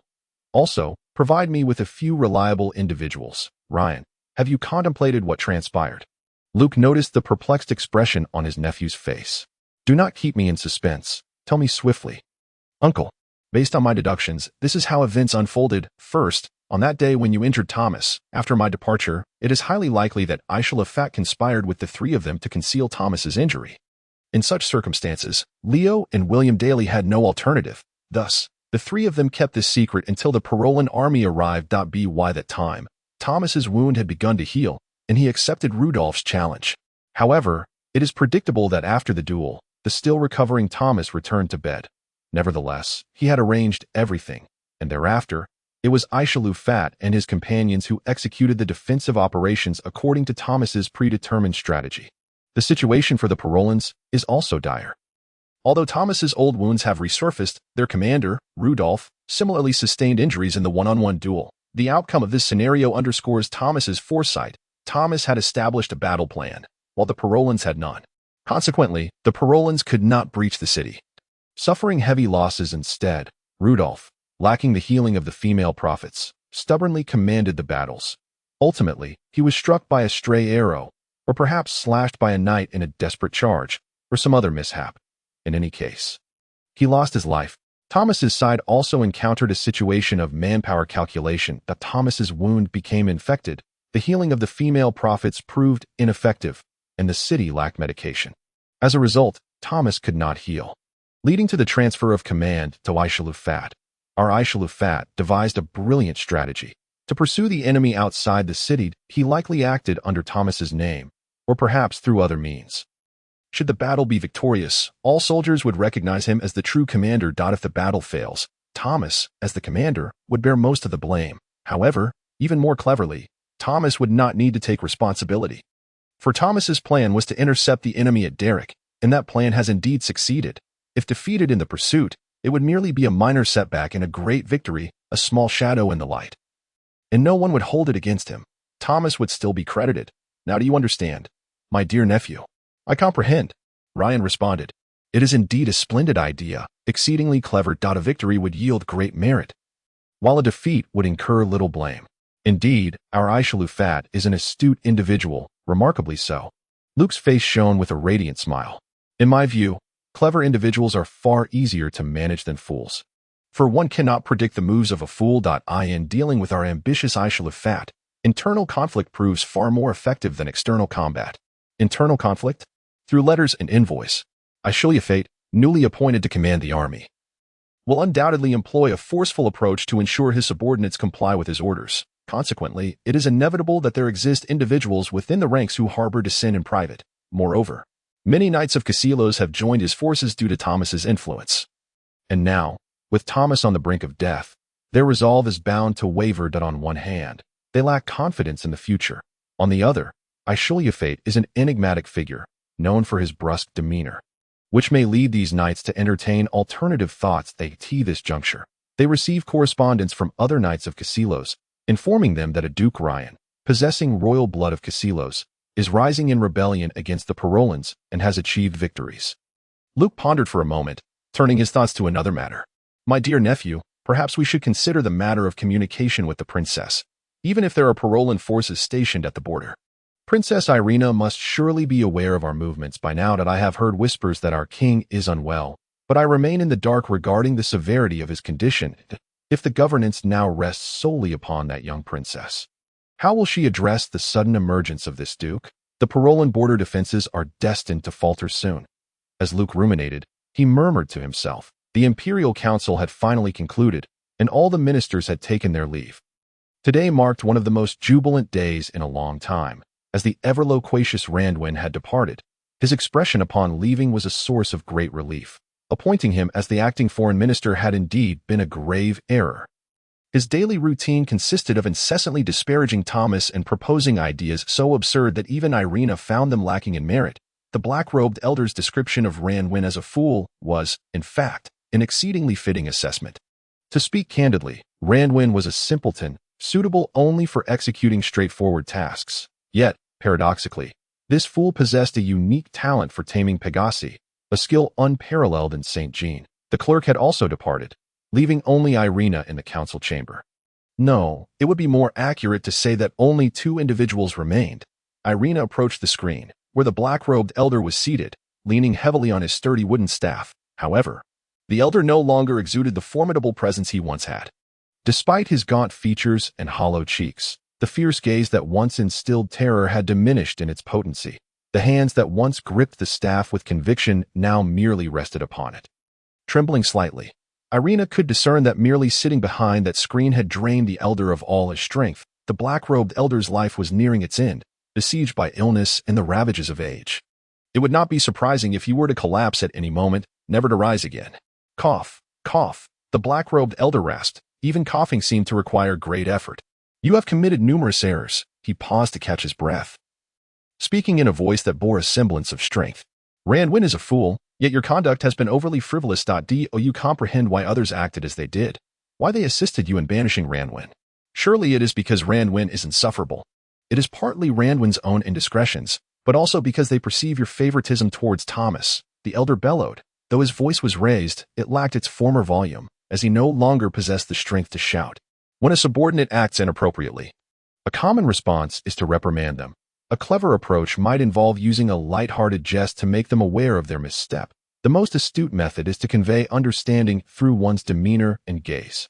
Also, provide me with a few reliable individuals. Ryan, have you contemplated what transpired? Luke noticed the perplexed expression on his nephew's face. Do not keep me in suspense. Tell me swiftly. Uncle, based on my deductions, this is how events unfolded. First, on that day when you injured Thomas, after my departure, it is highly likely that Ashru Lathe conspired with the three of them to conceal Thomas's injury. In such circumstances, Leo and William Daly had no alternative. Thus, the three of them kept this secret until the Parolan army arrived. By that time, Thomas's wound had begun to heal, and he accepted Rudolph's challenge. However, it is predictable that after the duel, the still recovering Thomas returned to bed. Nevertheless, he had arranged everything, and thereafter, it was Ashru Lathe and his companions who executed the defensive operations according to Thomas's predetermined strategy. The situation for the Parolans is also dire. Although Thomas's old wounds have resurfaced, their commander, Rudolph, similarly sustained injuries in the one-on-one duel. The outcome of this scenario underscores Thomas's foresight. Thomas had established a battle plan, while the Parolans had none. Consequently, the Parolans could not breach the city. Suffering heavy losses instead, Rudolph, lacking the healing of the female prophets, stubbornly commanded the battles. Ultimately, he was struck by a stray arrow, or perhaps slashed by a knight in a desperate charge, or some other mishap. In any case, he lost his life. Thomas's side also encountered a situation of manpower calculation. That Thomas's wound became infected, the healing of the female prophets proved ineffective, and the city lacked medication. As a result, Thomas could not heal, leading to the transfer of command to Ashru Lathe. Our Ashru Lathe devised a brilliant strategy. To pursue the enemy outside the city, he likely acted under Thomas's name, or perhaps through other means. Should the battle be victorious, all soldiers would recognize him as the true commander. If the battle fails, Thomas, as the commander, would bear most of the blame. However, even more cleverly, Thomas would not need to take responsibility. For Thomas's plan was to intercept the enemy at Derrick, and that plan has indeed succeeded. If defeated in the pursuit, it would merely be a minor setback in a great victory, a small shadow in the light. And no one would hold it against him. Thomas would still be credited. Now do you understand, my dear nephew? I comprehend, Ryan responded. It is indeed a splendid idea, exceedingly clever. A victory would yield great merit, while a defeat would incur little blame. Indeed, our Ashru Lathe is an astute individual, remarkably so. Luke's face shone with a radiant smile. In my view, clever individuals are far easier to manage than fools. For one cannot predict the moves of a fool. In dealing with our ambitious Ashru Lathe, internal conflict proves far more effective than external combat. Internal conflict? Through letters and invoice, Ashru Lathe, newly appointed to command the army, will undoubtedly employ a forceful approach to ensure his subordinates comply with his orders. Consequently, it is inevitable that there exist individuals within the ranks who harbor dissent in private. Moreover, many knights of Cassilos have joined his forces due to Thomas's influence. And now, with Thomas on the brink of death, their resolve is bound to waver. On one hand, they lack confidence in the future. On the other, Ashru Lathe is an enigmatic figure. known for his brusque demeanor, which may lead these knights to entertain alternative thoughts at this juncture. They receive correspondence from other knights of Cassilos, informing them that a Duke Ryan, possessing royal blood of Cassilos, is rising in rebellion against the Parolans and has achieved victories. Luke pondered for a moment, turning his thoughts to another matter. My dear nephew, perhaps we should consider the matter of communication with the princess, even if there are Parolan forces stationed at the border. Princess Irina must surely be aware of our movements by now that I have heard whispers that our king is unwell, but I remain in the dark regarding the severity of his condition, if the governance now rests solely upon that young princess. How will she address the sudden emergence of this duke? The Parolan border defenses are destined to falter soon. As Luke ruminated, he murmured to himself. The imperial council had finally concluded, and all the ministers had taken their leave. Today marked one of the most jubilant days in a long time, as the ever-loquacious Randwin had departed. His expression upon leaving was a source of great relief. Appointing him as the acting foreign minister had indeed been a grave error. His daily routine consisted of incessantly disparaging Thomas and proposing ideas so absurd that even Irina found them lacking in merit. The black-robed elder's description of Randwin as a fool was, in fact, an exceedingly fitting assessment. To speak candidly, Randwin was a simpleton, suitable only for executing straightforward tasks. Yet, paradoxically, this fool possessed a unique talent for taming Pegasi, a skill unparalleled in St. Jean. The clerk had also departed, leaving only Irina in the council chamber. No, it would be more accurate to say that only two individuals remained. Irina approached the screen, where the black-robed elder was seated, leaning heavily on his sturdy wooden staff. However, the elder no longer exuded the formidable presence he once had. Despite his gaunt features and hollow cheeks, the fierce gaze that once instilled terror had diminished in its potency. The hands that once gripped the staff with conviction now merely rested upon it. Trembling slightly, Irina could discern that merely sitting behind that screen had drained the elder of all his strength. The black-robed elder's life was nearing its end, besieged by illness and the ravages of age. It would not be surprising if he were to collapse at any moment, never to rise again. Cough, cough, the black-robed elder rasped. Even coughing seemed to require great effort. You have committed numerous errors. He paused to catch his breath, speaking in a voice that bore a semblance of strength. Randwin is a fool, yet your conduct has been overly frivolous. Do you comprehend why others acted as they did? Why they assisted you in banishing Randwin? Surely it is because Randwin is insufferable. It is partly Randwin's own indiscretions, but also because they perceive your favoritism towards Thomas. The elder bellowed. Though his voice was raised, it lacked its former volume, as he no longer possessed the strength to shout. When a subordinate acts inappropriately, a common response is to reprimand them. A clever approach might involve using a light-hearted jest to make them aware of their misstep. The most astute method is to convey understanding through one's demeanor and gaze,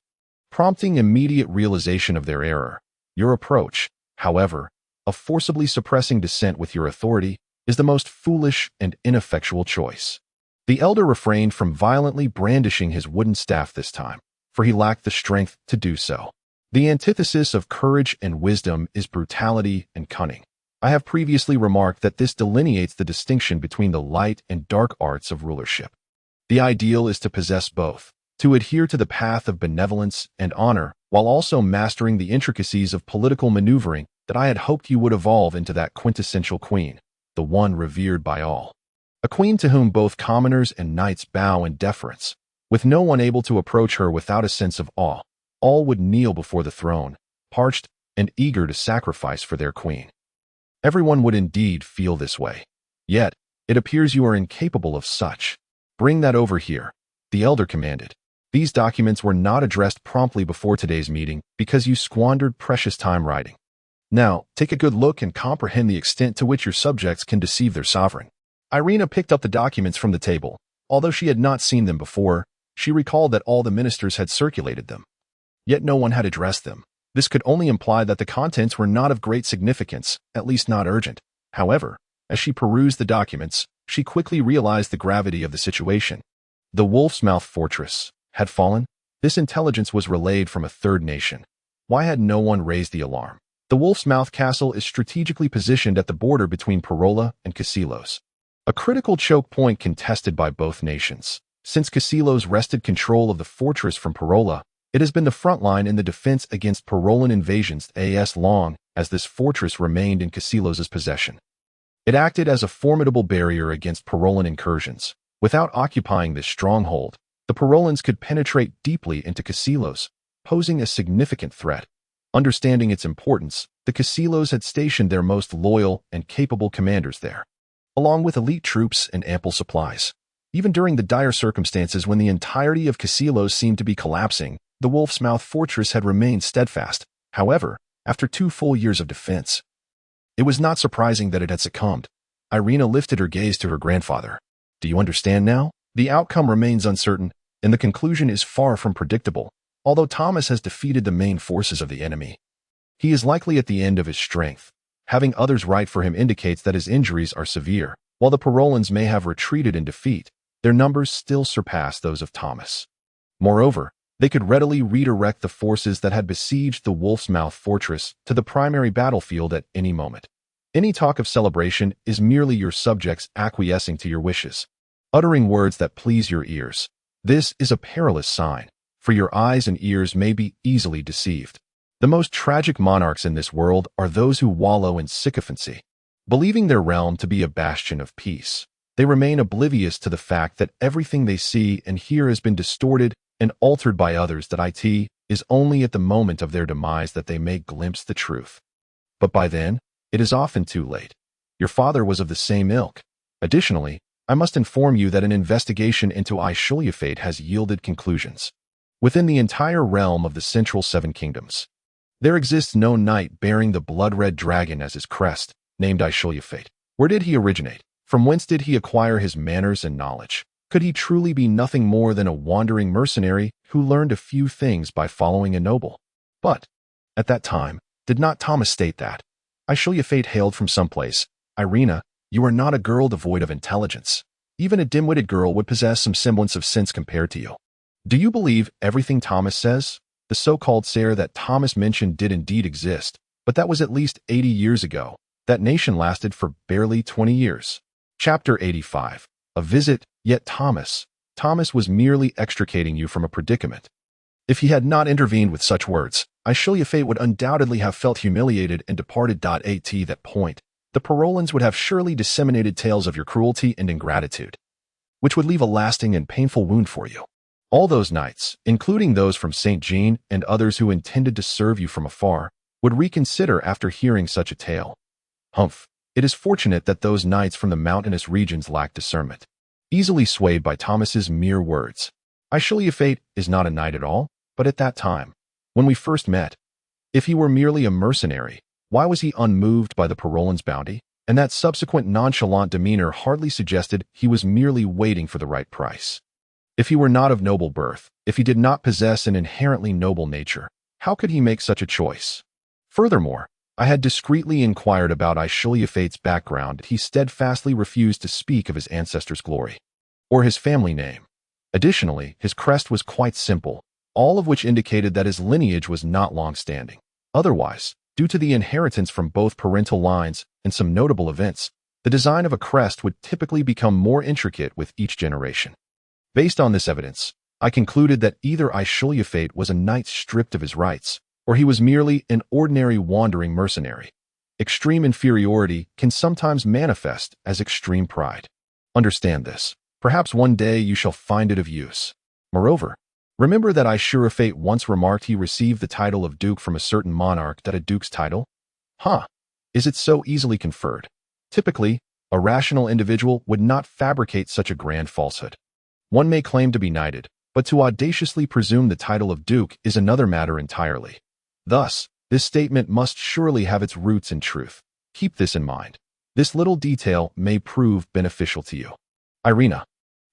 prompting immediate realization of their error. Your approach, however, of forcibly suppressing dissent with your authority, is the most foolish and ineffectual choice. The elder refrained from violently brandishing his wooden staff this time, for he lacked the strength to do so. The antithesis of courage and wisdom is brutality and cunning. I have previously remarked that this delineates the distinction between the light and dark arts of rulership. The ideal is to possess both, to adhere to the path of benevolence and honor, while also mastering the intricacies of political maneuvering. That I had hoped you would evolve into that quintessential queen, the one revered by all. A queen to whom both commoners and knights bow in deference, with no one able to approach her without a sense of awe. All would kneel before the throne, parched and eager to sacrifice for their queen. Everyone would indeed feel this way. Yet, it appears you are incapable of such. Bring that over here, the elder commanded. These documents were not addressed promptly before today's meeting because you squandered precious time writing. Now, take a good look and comprehend the extent to which your subjects can deceive their sovereign. Irina picked up the documents from the table. Although she had not seen them before, she recalled that all the ministers had circulated them. Yet no one had addressed them. This could only imply that the contents were not of great significance, at least not urgent. However, as she perused the documents, she quickly realized the gravity of the situation. The Wolf's Mouth Fortress had fallen. This intelligence was relayed from a third nation. Why had no one raised the alarm? The Wolf's Mouth Castle is strategically positioned at the border between Parola and Cassilos, a critical choke point contested by both nations. Since Cassilos wrested control of the fortress from Parola, it has been the front line in the defense against Parolan invasions as long as this fortress remained in Cassilos' possession. It acted as a formidable barrier against Parolan incursions. Without occupying this stronghold, the Parolans could penetrate deeply into Casilos, posing a significant threat. Understanding its importance, the Casilos had stationed their most loyal and capable commanders there, along with elite troops and ample supplies. Even during the dire circumstances when the entirety of Casilos seemed to be collapsing, the Wolf's Mouth fortress had remained steadfast. However, after 2 full years of defense, it was not surprising that it had succumbed. Irina lifted her gaze to her grandfather. Do you understand now? The outcome remains uncertain, and the conclusion is far from predictable. Although Thomas has defeated the main forces of the enemy, he is likely at the end of his strength. Having others write for him indicates that his injuries are severe. While the Parolans may have retreated in defeat, their numbers still surpass those of Thomas. Moreover, they could readily redirect the forces that had besieged the Wolf's Mouth fortress to the primary battlefield at any moment. Any talk of celebration is merely your subjects acquiescing to your wishes, uttering words that please your ears. This is a perilous sign, for your eyes and ears may be easily deceived. The most tragic monarchs in this world are those who wallow in sycophancy, believing their realm to be a bastion of peace. They remain oblivious to the fact that everything they see and hear has been distorted and altered by others, that it is only at the moment of their demise that they may glimpse the truth. But by then, it is often too late. Your father was of the same ilk. Additionally, I must inform you that an investigation into Ashru Lathe has yielded conclusions. Within the entire realm of the Central 7 Kingdoms, there exists no knight bearing the blood-red dragon as his crest, named Ashru Lathe. Where did he originate? From whence did he acquire his manners and knowledge? Could he truly be nothing more than a wandering mercenary who learned a few things by following a noble? But, at that time, did not Thomas state that Ashru Lathe hailed from someplace? Irina, you are not a girl devoid of intelligence. Even a dim-witted girl would possess some semblance of sense compared to you. Do you believe everything Thomas says? The so-called Sare that Thomas mentioned did indeed exist, but that was at least 80 years ago. That nation lasted for barely 20 years. Chapter 85. A visit, yet Thomas was merely extricating you from a predicament. If he had not intervened with such words, Ashru Lathe would undoubtedly have felt humiliated and departed. At that point, the Parolans would have surely disseminated tales of your cruelty and ingratitude, which would leave a lasting and painful wound for you. All those knights, including those from St. Jean and others who intended to serve you from afar, would reconsider after hearing such a tale. Humph, it is fortunate that those knights from the mountainous regions lack discernment, easily swayed by Thomas's mere words. Ashru Lathe is not a knight at all, but at that time, when we first met, if he were merely a mercenary, why was he unmoved by the Parolans' bounty? And that subsequent nonchalant demeanor hardly suggested he was merely waiting for the right price. If he were not of noble birth, if he did not possess an inherently noble nature, how could he make such a choice? Furthermore, I had discreetly inquired about Ashru Lathe's background. He steadfastly refused to speak of his ancestors' glory or his family name. Additionally, his crest was quite simple, all of which indicated that his lineage was not long-standing. Otherwise, due to the inheritance from both parental lines and some notable events, the design of a crest would typically become more intricate with each generation. Based on this evidence, I concluded that either Ashru Lathe was a knight stripped of his rights, or he was merely an ordinary wandering mercenary. Extreme inferiority can sometimes manifest as extreme pride. Understand this. Perhaps one day you shall find it of use. Moreover, remember that Ashru Lathe once remarked he received the title of duke from a certain monarch. That a duke's title? Is it so easily conferred? Typically, a rational individual would not fabricate such a grand falsehood. One may claim to be knighted, but to audaciously presume the title of duke is another matter entirely. Thus, this statement must surely have its roots in truth. Keep this in mind. This little detail may prove beneficial to you. Irina,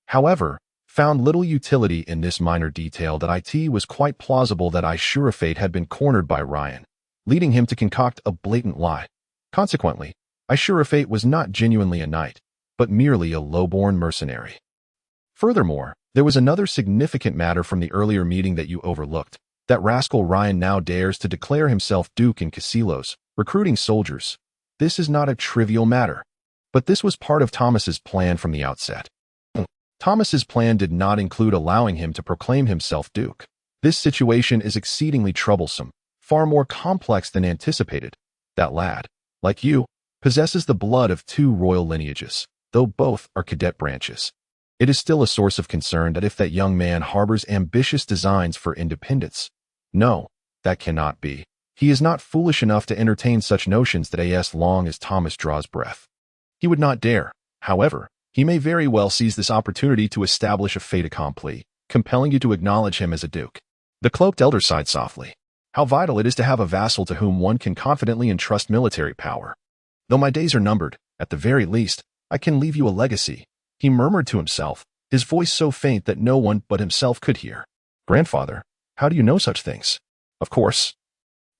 however, found little utility in this minor detail. That it was quite plausible that Ashru Lathe had been cornered by Ryan, leading him to concoct a blatant lie. Consequently, Ashru Lathe was not genuinely a knight, but merely a low-born mercenary. Furthermore, there was another significant matter from the earlier meeting that you overlooked. That rascal Ryan now dares to declare himself duke in Casilos, recruiting soldiers. This is not a trivial matter. But this was part of Thomas's plan from the outset. Thomas's plan did not include allowing him to proclaim himself duke. This situation is exceedingly troublesome, far more complex than anticipated. That lad, like you, possesses the blood of two royal lineages, though both are cadet branches. It is still a source of concern that if that young man harbors ambitious designs for independence. No, that cannot be. He is not foolish enough to entertain such notions that as long as Thomas draws breath. He would not dare. However, he may very well seize this opportunity to establish a fait accompli, compelling you to acknowledge him as a duke. The cloaked elder sighed softly. How vital it is to have a vassal to whom one can confidently entrust military power. Though my days are numbered, at the very least, I can leave you a legacy, he murmured to himself, his voice so faint that no one but himself could hear. Grandfather, how do you know such things? Of course.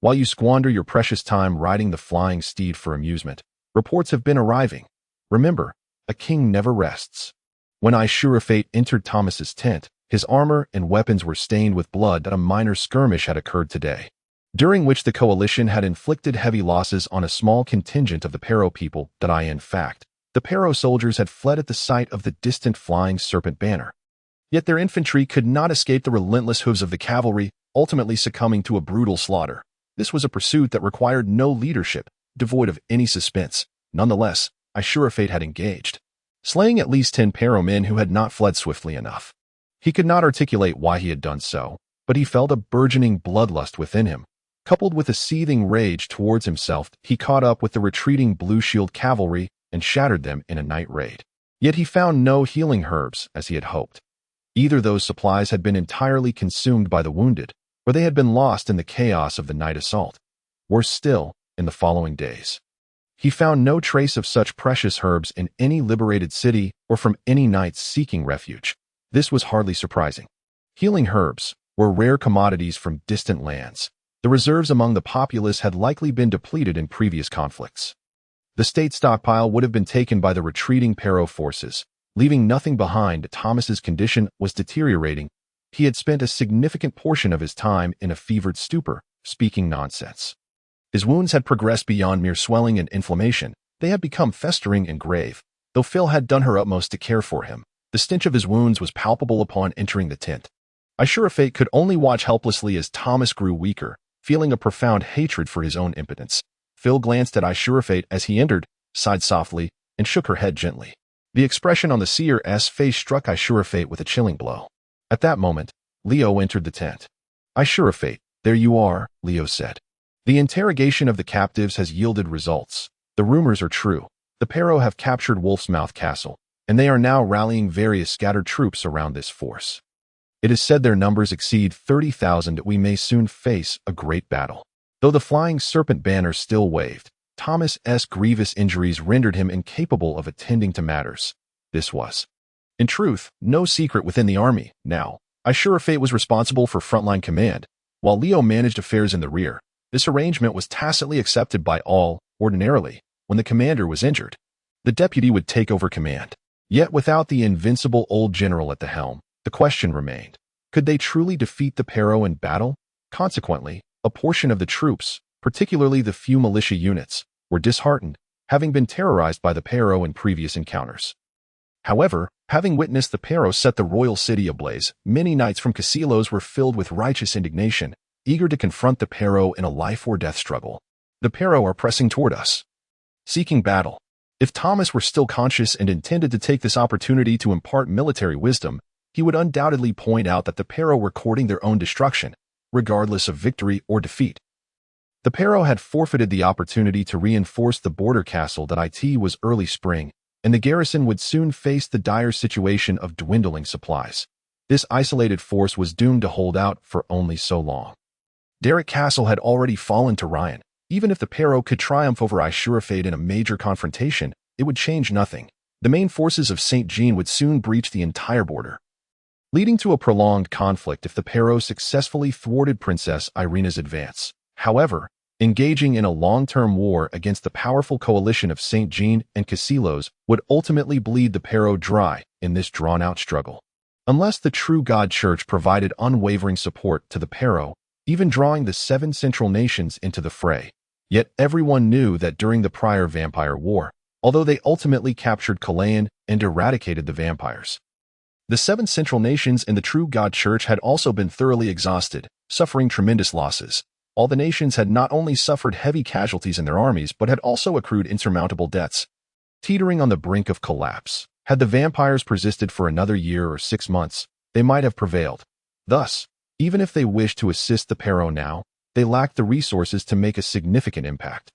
While you squander your precious time riding the flying steed for amusement, reports have been arriving. Remember, a king never rests. When Ashru Lathe entered Thomas's tent, his armor and weapons were stained with blood that a minor skirmish had occurred today, during which the coalition had inflicted heavy losses on a small contingent of the Pero people in fact, the Pero soldiers had fled at the sight of the distant flying serpent banner. Yet their infantry could not escape the relentless hooves of the cavalry, ultimately succumbing to a brutal slaughter. This was a pursuit that required no leadership, devoid of any suspense. Nonetheless, Ashru Lathe had engaged, slaying at least 10 Pero men who had not fled swiftly enough. He could not articulate why he had done so, but he felt a burgeoning bloodlust within him. Coupled with a seething rage towards himself, he caught up with the retreating Blue Shield cavalry and shattered them in a night raid. Yet he found no healing herbs as he had hoped. Either those supplies had been entirely consumed by the wounded, or they had been lost in the chaos of the night assault. Worse still, in the following days, he found no trace of such precious herbs in any liberated city or from any knights seeking refuge. This was hardly surprising. Healing herbs were rare commodities from distant lands. The reserves among the populace had likely been depleted in previous conflicts. The state stockpile would have been taken by the retreating Pero forces, leaving nothing behind. Thomas's condition was deteriorating. He had spent a significant portion of his time in a fevered stupor, speaking nonsense. His wounds had progressed beyond mere swelling and inflammation. They had become festering and grave. Though Phil had done her utmost to care for him, the stench of his wounds was palpable upon entering the tent. Ashru Lathe could only watch helplessly as Thomas grew weaker, feeling a profound hatred for his own impotence. Phil glanced at Ashru Lathe as he entered, sighed softly, and shook her head gently. The expression on the seer's face struck Ashru Lathe with a chilling blow. At that moment, Leo entered the tent. Ashru Lathe, there you are, Leo said. The interrogation of the captives has yielded results. The rumors are true. The Pero have captured Wolf's Mouth Castle, and they are now rallying various scattered troops around this force. It is said their numbers exceed 30,000. We may soon face a great battle. Though the flying serpent banner still waved, Thomas's grievous injuries rendered him incapable of attending to matters. This was, in truth, no secret within the army. Now, Ashru Lathe was responsible for frontline command, while Leo managed affairs in the rear. This arrangement was tacitly accepted by all. Ordinarily, when the commander was injured, the deputy would take over command. Yet without the invincible old general at the helm, the question remained, could they truly defeat the Pero in battle? Consequently, a portion of the troops, particularly the few militia units, were disheartened, having been terrorized by the Pero in previous encounters. However, having witnessed the Pero set the royal city ablaze, many knights from Casilos were filled with righteous indignation, eager to confront the Pero in a life-or-death struggle. The Pero are pressing toward us, seeking battle. If Thomas were still conscious and intended to take this opportunity to impart military wisdom, he would undoubtedly point out that the Pero were courting their own destruction, regardless of victory or defeat. The Pero had forfeited the opportunity to reinforce the border castle. It was early spring, and the garrison would soon face the dire situation of dwindling supplies. This isolated force was doomed to hold out for only so long. Derrick Castle had already fallen to Ryan. Even if the Pero could triumph over Ashru Lathe in a major confrontation, it would change nothing. The main forces of St. Jean would soon breach the entire border, leading to a prolonged conflict if the Pero successfully thwarted Princess Irina's advance. However, engaging in a long-term war against the powerful coalition of St. Jean and Casilos would ultimately bleed the Pero dry in this drawn-out struggle. Unless the true God Church provided unwavering support to the Pero, even drawing the 7 central nations into the fray. Yet everyone knew that during the prior Vampire War, although they ultimately captured Calian and eradicated the vampires, the 7 central nations in the true God Church had also been thoroughly exhausted, suffering tremendous losses. All the nations had not only suffered heavy casualties in their armies, but had also accrued insurmountable debts, teetering on the brink of collapse. Had the vampires persisted for another year or 6 months, they might have prevailed. Thus, even if they wished to assist the Pharaoh now, they lacked the resources to make a significant impact.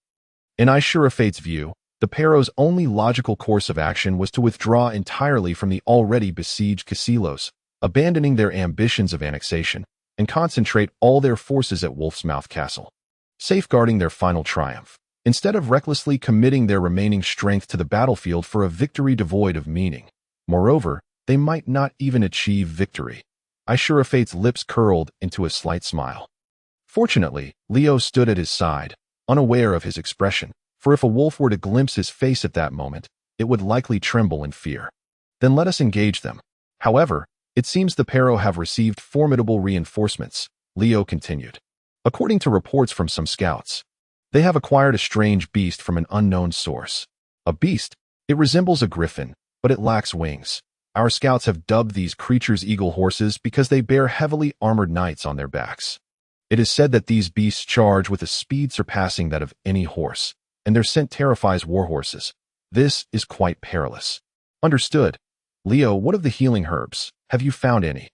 In Ashru Lathe's view, the Pharaoh's only logical course of action was to withdraw entirely from the already besieged Casilos, abandoning their ambitions of annexation, and concentrate all their forces at Wolf's Mouth Castle, safeguarding their final triumph, instead of recklessly committing their remaining strength to the battlefield for a victory devoid of meaning. Moreover, they might not even achieve victory. Ashru Lathe's lips curled into a slight smile. Fortunately, Leo stood at his side, unaware of his expression, for if a wolf were to glimpse his face at that moment, it would likely tremble in fear. Then let us engage them. However, it seems the Pharaoh have received formidable reinforcements, Leo continued. According to reports from some scouts, they have acquired a strange beast from an unknown source. A beast? It resembles a griffin, but it lacks wings. Our scouts have dubbed these creatures eagle horses because they bear heavily armored knights on their backs. It is said that these beasts charge with a speed surpassing that of any horse, and their scent terrifies warhorses. This is quite perilous. Understood. Leo, what of the healing herbs? Have you found any?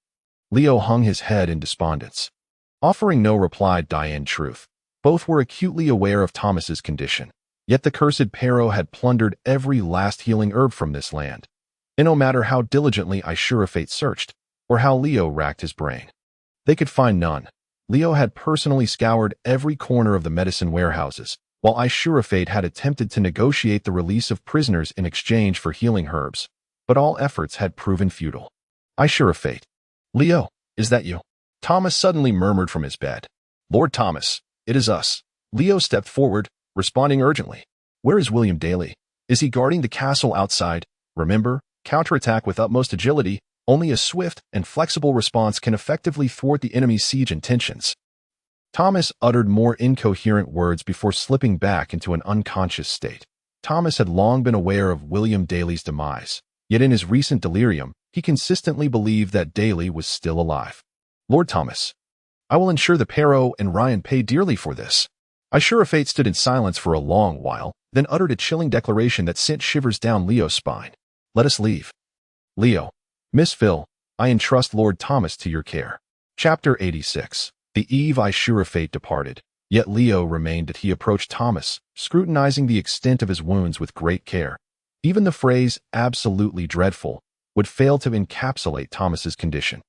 Leo hung his head in despondence. Offering no reply, in truth, both were acutely aware of Thomas's condition. Yet the cursed Pharaoh had plundered every last healing herb from this land. And no matter how diligently Ashru Lathe searched, or how Leo racked his brain, they could find none. Leo had personally scoured every corner of the medicine warehouses, while Ashru Lathe had attempted to negotiate the release of prisoners in exchange for healing herbs, but all efforts had proven futile. Ashru Lathe. Leo, is that you? Thomas suddenly murmured from his bed. Lord Thomas, it is us. Leo stepped forward, responding urgently. Where is William Daly? Is he guarding the castle outside? Remember, counterattack with utmost agility. Only a swift and flexible response can effectively thwart the enemy's siege intentions. Thomas uttered more incoherent words before slipping back into an unconscious state. Thomas had long been aware of William Daly's demise, yet in his recent delirium, he consistently believed that Daly was still alive. Lord Thomas, I will ensure the Pharaoh and Ryan pay dearly for this. Ashru Lathe stood in silence for a long while, then uttered a chilling declaration that sent shivers down Leo's spine. Let us leave. Leo. Miss Phil, I entrust Lord Thomas to your care. Chapter 86. The eve Ashru Lathe departed, yet Leo remained as he approached Thomas, scrutinizing the extent of his wounds with great care. Even the phrase, absolutely dreadful, would fail to encapsulate Thomas's condition.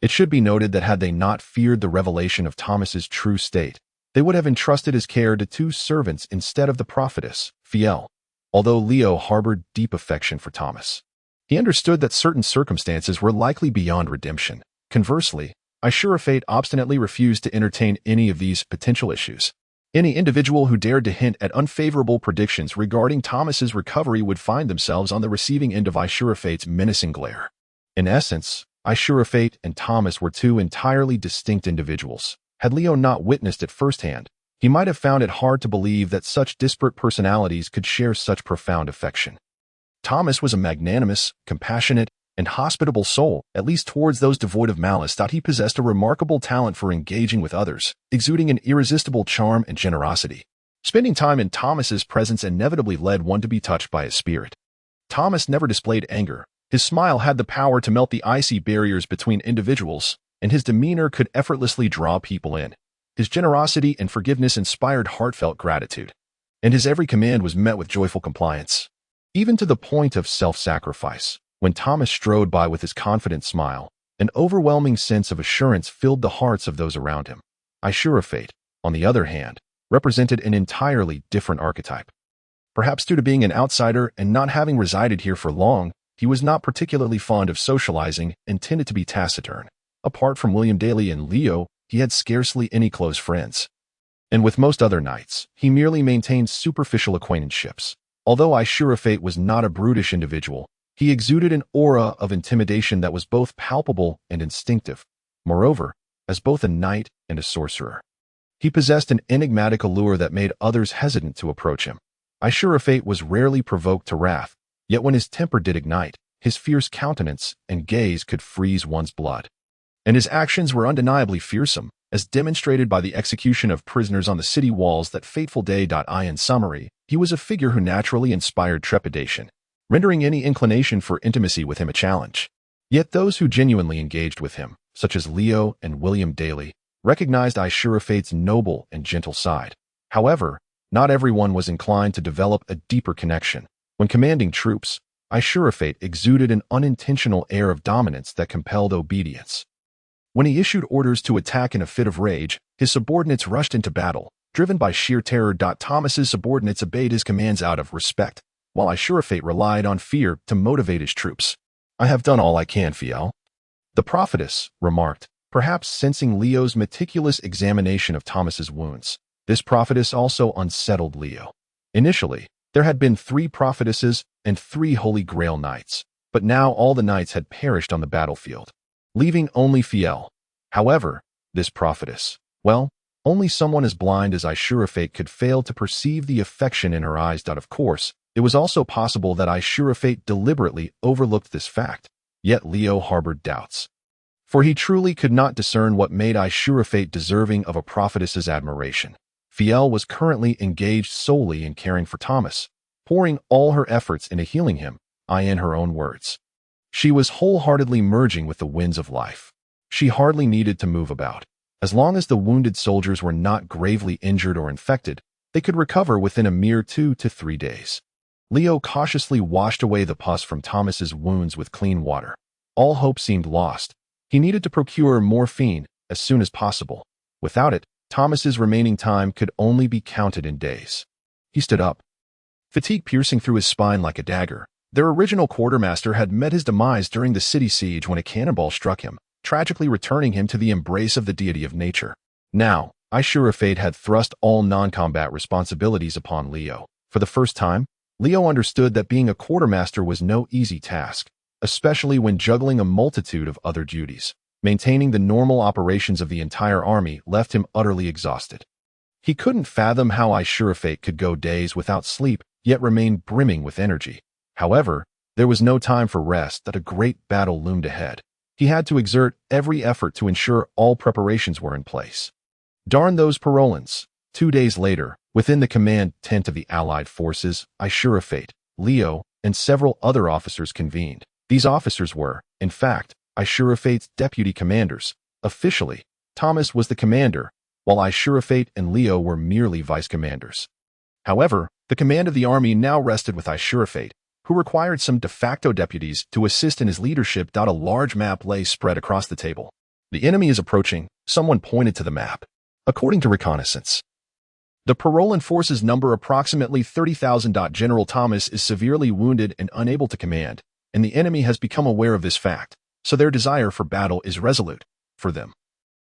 It should be noted that had they not feared the revelation of Thomas's true state, they would have entrusted his care to 2 servants instead of the prophetess, Phiel. Although Leo harbored deep affection for Thomas, he understood that certain circumstances were likely beyond redemption. Conversely, Ashru Lathe obstinately refused to entertain any of these potential issues. Any individual who dared to hint at unfavorable predictions regarding Thomas's recovery would find themselves on the receiving end of Ashru Lathe's menacing glare. In essence, Ashru Lathe and Thomas were 2 entirely distinct individuals. Had Leo not witnessed it firsthand, he might have found it hard to believe that such disparate personalities could share such profound affection. Thomas was a magnanimous, compassionate, and hospitable soul, at least towards those devoid of malice. He possessed a remarkable talent for engaging with others, exuding an irresistible charm and generosity. Spending time in Thomas's presence inevitably led one to be touched by his spirit. Thomas never displayed anger. His smile had the power to melt the icy barriers between individuals, and his demeanor could effortlessly draw people in. His generosity and forgiveness inspired heartfelt gratitude, and his every command was met with joyful compliance, even to the point of self-sacrifice. When Thomas strode by with his confident smile, an overwhelming sense of assurance filled the hearts of those around him. Ashru Lathe, on the other hand, represented an entirely different archetype. Perhaps due to being an outsider and not having resided here for long, he was not particularly fond of socializing and tended to be taciturn. Apart from William Daly and Leo, he had scarcely any close friends. And with most other knights, he merely maintained superficial acquaintanceships. Although Ashru Lathe was not a brutish individual, he exuded an aura of intimidation that was both palpable and instinctive. Moreover, as both a knight and a sorcerer, he possessed an enigmatic allure that made others hesitant to approach him. Ashru Lathe was rarely provoked to wrath, yet when his temper did ignite, his fierce countenance and gaze could freeze one's blood. And his actions were undeniably fearsome. as demonstrated by the execution of prisoners on the city walls that fateful day. In summary, he was a figure who naturally inspired trepidation, rendering any inclination for intimacy with him a challenge. Yet those who genuinely engaged with him, such as Leo and William Daly, recognized Ashru Lathe's noble and gentle side. However, not everyone was inclined to develop a deeper connection. When commanding troops, Ashru Lathe exuded an unintentional air of dominance that compelled obedience. When he issued orders to attack in a fit of rage, his subordinates rushed into battle, driven by sheer terror. Thomas's subordinates obeyed his commands out of respect, while Ashru Lathe relied on fear to motivate his troops. "I have done all I can, Fiel," the prophetess remarked, perhaps sensing Leo's meticulous examination of Thomas's wounds. This prophetess also unsettled Leo. Initially, there had been 3 prophetesses and 3 Holy Grail knights, but now all the knights had perished on the battlefield, leaving only Fiel. However, this prophetess, well, only someone as blind as Ashru Lathe could fail to perceive the affection in her eyes. Of course, it was also possible that Ashru Lathe deliberately overlooked this fact, yet Leo harbored doubts. For he truly could not discern what made Ashru Lathe deserving of a prophetess's admiration. Fiel was currently engaged solely in caring for Thomas, pouring all her efforts into healing him, in her own words. She was wholeheartedly merging with the winds of life. She hardly needed to move about. As long as the wounded soldiers were not gravely injured or infected, they could recover within a mere 2 to 3 days. Leo cautiously washed away the pus from Thomas's wounds with clean water. All hope seemed lost. He needed to procure morphine as soon as possible. Without it, Thomas's remaining time could only be counted in days. He stood up, fatigue piercing through his spine like a dagger. Their original quartermaster had met his demise during the city siege when a cannonball struck him, tragically returning him to the embrace of the deity of nature. Now, Ashru Lathe had thrust all non-combat responsibilities upon Leo. For the first time, Leo understood that being a quartermaster was no easy task, especially when juggling a multitude of other duties. Maintaining the normal operations of the entire army left him utterly exhausted. He couldn't fathom how Ashru Lathe could go days without sleep, yet remain brimming with energy. However, there was no time for rest. That a great battle loomed ahead. He had to exert every effort to ensure all preparations were in place. Darn those Parolans! 2 days later, within the command tent of the Allied forces, Ashru Lathe, Leo, and several other officers convened. These officers were, in fact, Ashru Lathe's deputy commanders. Officially, Thomas was the commander, while Ashru Lathe and Leo were merely vice commanders. However, the command of the army now rested with Ashru Lathe, who required some de facto deputies to assist in his leadership. A large map lay spread across the table. "The enemy is approaching," someone pointed to the map. According to reconnaissance, the Parolan forces number approximately 30,000. General Thomas is severely wounded and unable to command, and the enemy has become aware of this fact, so their desire for battle is resolute. For them,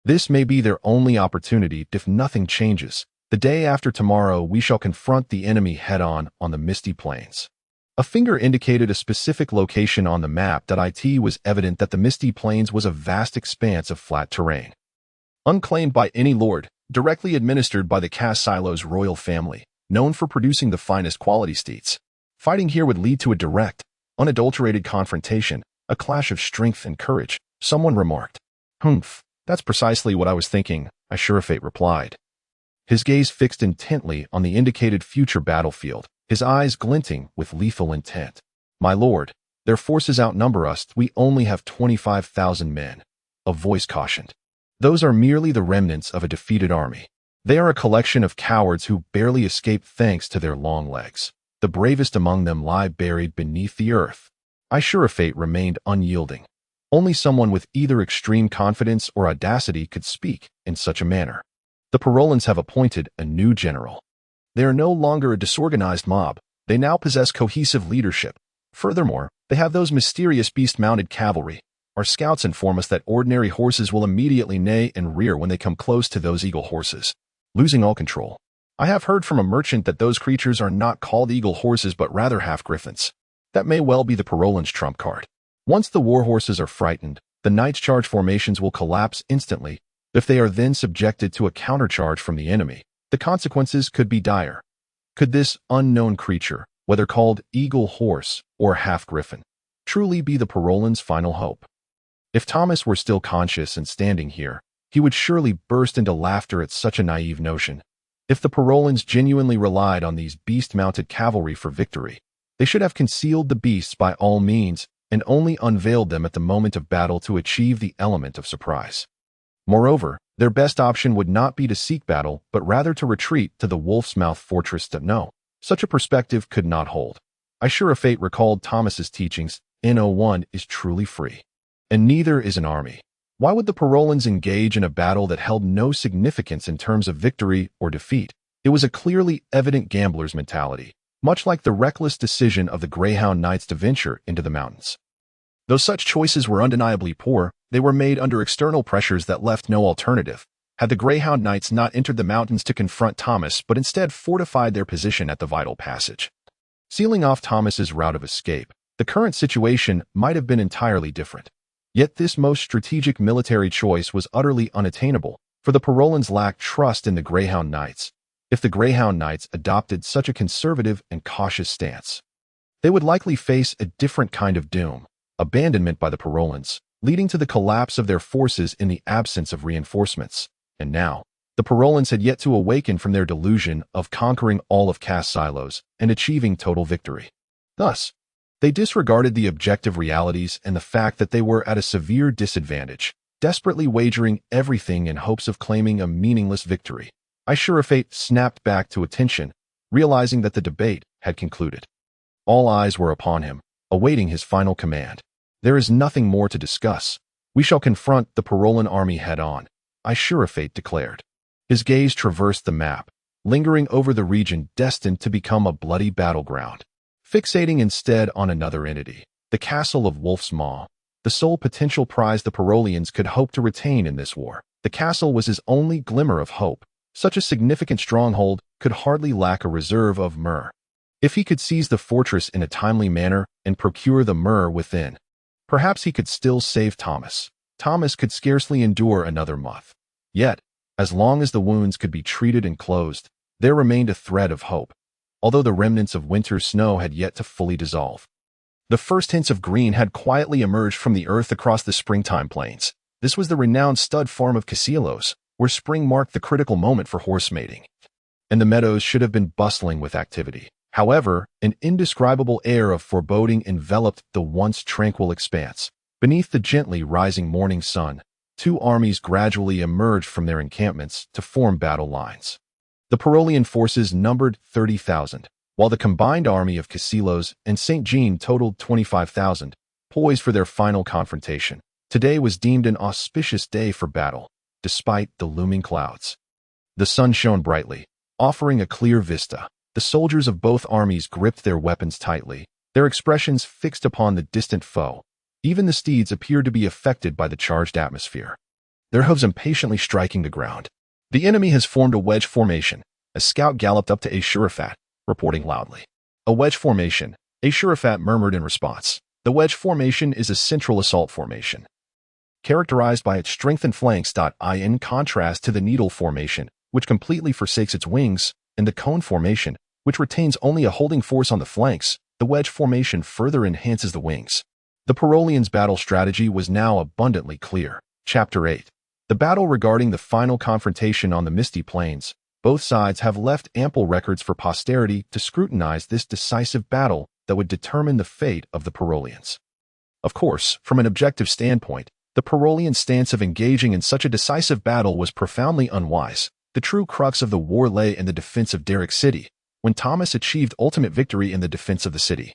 this may be their only opportunity. If nothing changes, the day after tomorrow we shall confront the enemy head-on on the misty plains. A finger indicated a specific location on the map. It was evident that the misty plains was a vast expanse of flat terrain, unclaimed by any lord, directly administered by the Cassilo's royal family, known for producing the finest quality steeds. Fighting here would lead to a direct, unadulterated confrontation, a clash of strength and courage, someone remarked. "Humph, that's precisely what I was thinking," Ashru Lathe replied. His gaze fixed intently on the indicated future battlefield, his eyes glinting with lethal intent. "My lord, their forces outnumber us. We only have 25,000 men," a voice cautioned. "Those are merely the remnants of a defeated army. They are a collection of cowards who barely escaped thanks to their long legs. The bravest among them lie buried beneath the earth." Ashru Lathe remained unyielding. Only someone with either extreme confidence or audacity could speak in such a manner. "The Parolans have appointed a new general. They are no longer a disorganized mob. They now possess cohesive leadership. Furthermore, they have those mysterious beast-mounted cavalry. Our scouts inform us that ordinary horses will immediately neigh and rear when they come close to those eagle horses, losing all control. I have heard from a merchant that those creatures are not called eagle horses but rather half-griffins. That may well be the Parolan's trump card. Once the war horses are frightened, the Knights' charge formations will collapse instantly. If they are then subjected to a countercharge from the enemy, the consequences could be dire. Could this unknown creature, whether called eagle horse or half-griffin, truly be the Parolan's final hope? If Thomas were still conscious and standing here, He would surely burst into laughter at such a naive notion. If the Parolians genuinely relied on these beast-mounted cavalry for victory, they should have concealed the beasts by all means and only unveiled them at the moment of battle to achieve the element of surprise. Moreover, their best option would not be to seek battle, but rather to retreat to the Wolf's Mouth fortress. No, such a perspective could not hold. Ashru Lathe recalled Thomas's teachings. No one is truly free, and neither is an army. Why would the Parolians engage in a battle that held no significance in terms of victory or defeat? It was a clearly evident gambler's mentality, much like the reckless decision of the Greyhound Knights to venture into the mountains. Though such choices were undeniably poor, they were made under external pressures that left no alternative. Had the Greyhound Knights not entered the mountains to confront Thomas, but instead fortified their position at the vital passage, sealing off Thomas's route of escape, the current situation might have been entirely different. Yet this most strategic military choice was utterly unattainable, for the Parolians lacked trust in the Greyhound Knights. If the Greyhound Knights adopted such a conservative and cautious stance, they would likely face a different kind of doom, abandonment by the Parolians, leading to the collapse of their forces in the absence of reinforcements. And now, the Parolians had yet to awaken from their delusion of conquering all of Cass Silos and achieving total victory. Thus, they disregarded the objective realities and the fact that they were at a severe disadvantage, desperately wagering everything in hopes of claiming a meaningless victory. Ashru Lathe snapped back to attention, realizing that the debate had concluded. All eyes were upon him, awaiting his final command. There is nothing more to discuss. We shall confront the Parolian army head-on, Ashru Lathe declared. His gaze traversed the map, lingering over the region destined to become a bloody battleground, fixating instead on another entity, the castle of Wolf's Maw, the sole potential prize the Parolians could hope to retain in this war. The castle was his only glimmer of hope. Such a significant stronghold could hardly lack a reserve of myrrh. If he could seize the fortress in a timely manner and procure the myrrh within, perhaps he could still save Thomas. Thomas could scarcely endure another month. Yet, as long as the wounds could be treated and closed, there remained a thread of hope, although the remnants of winter's snow had yet to fully dissolve. The first hints of green had quietly emerged from the earth across the springtime plains. This was the renowned stud farm of Casilos, where spring marked the critical moment for horse mating, and the meadows should have been bustling with activity. However, an indescribable air of foreboding enveloped the once tranquil expanse. Beneath the gently rising morning sun, two armies gradually emerged from their encampments to form battle lines. The Parolian forces numbered 30,000, while the combined army of Casilos and St. Jean totaled 25,000, poised for their final confrontation. Today was deemed an auspicious day for battle, despite the looming clouds. The sun shone brightly, offering a clear vista. The soldiers of both armies gripped their weapons tightly, their expressions fixed upon the distant foe. Even the steeds appeared to be affected by the charged atmosphere, their hooves impatiently striking the ground. The enemy has formed a wedge formation. A scout galloped up to Ashru Lathe, reporting loudly. A wedge formation, Ashru Lathe murmured in response. The wedge formation is a central assault formation, characterized by its strengthened flanks. In contrast to the needle formation, which completely forsakes its wings, and the cone formation, which retains only a holding force on the flanks, the wedge formation further enhances the wings. The Parolians' battle strategy was now abundantly clear. Chapter 8. The battle regarding the final confrontation on the Misty Plains. Both sides have left ample records for posterity to scrutinize this decisive battle that would determine the fate of the Parolians. Of course, from an objective standpoint, the Parolian stance of engaging in such a decisive battle was profoundly unwise. The true crux of the war lay in the defense of Derrick City, when Thomas achieved ultimate victory in the defense of the city.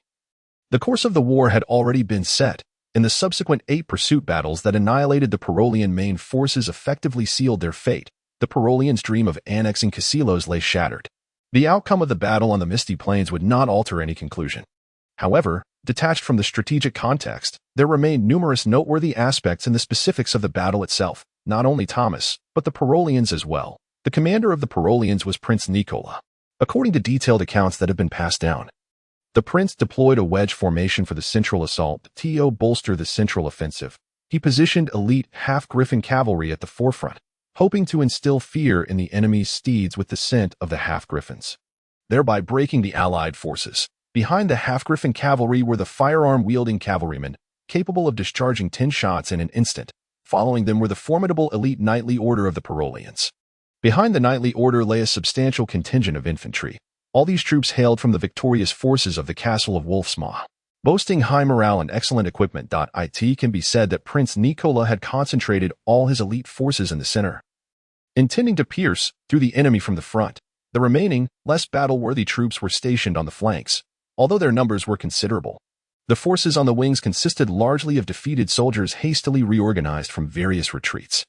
The course of the war had already been set. In the subsequent 8 pursuit battles that annihilated the Parolian main forces effectively sealed their fate. The Parolians' dream of annexing Casilos lay shattered. The outcome of the battle on the Misty Plains would not alter any conclusion. However, detached from the strategic context, there remained numerous noteworthy aspects in the specifics of the battle itself. Not only Thomas, but the Parolians as well. The commander of the Parolians was Prince Nicola. According to detailed accounts that have been passed down, the prince deployed a wedge formation for the central assault to bolster the central offensive. He positioned elite half-griffin cavalry at the forefront, hoping to instill fear in the enemy's steeds with the scent of the half-griffins, thereby breaking the allied forces. Behind the half-griffin cavalry were the firearm-wielding cavalrymen, capable of discharging 10 shots in an instant. Following them were the formidable elite knightly order of the Parolians. Behind the knightly order lay a substantial contingent of infantry. All these troops hailed from the victorious forces of the castle of Wolfsmaw. Boasting high morale and excellent equipment, it can be said that Prince Nicola had concentrated all his elite forces in the center, intending to pierce through the enemy from the front. The remaining, less battle-worthy troops were stationed on the flanks, although their numbers were considerable. The forces on the wings consisted largely of defeated soldiers hastily reorganized from various retreats.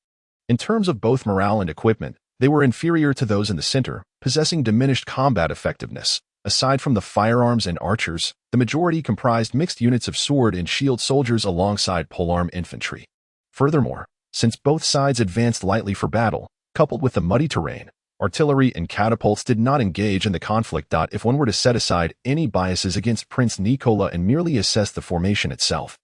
In terms of both morale and equipment, they were inferior to those in the center, possessing diminished combat effectiveness. Aside from the firearms and archers, the majority comprised mixed units of sword and shield soldiers alongside polearm infantry. Furthermore, since both sides advanced lightly for battle, coupled with the muddy terrain, artillery and catapults did not engage in the conflict. If one were to set aside any biases against Prince Nicola and merely assess the formation itself,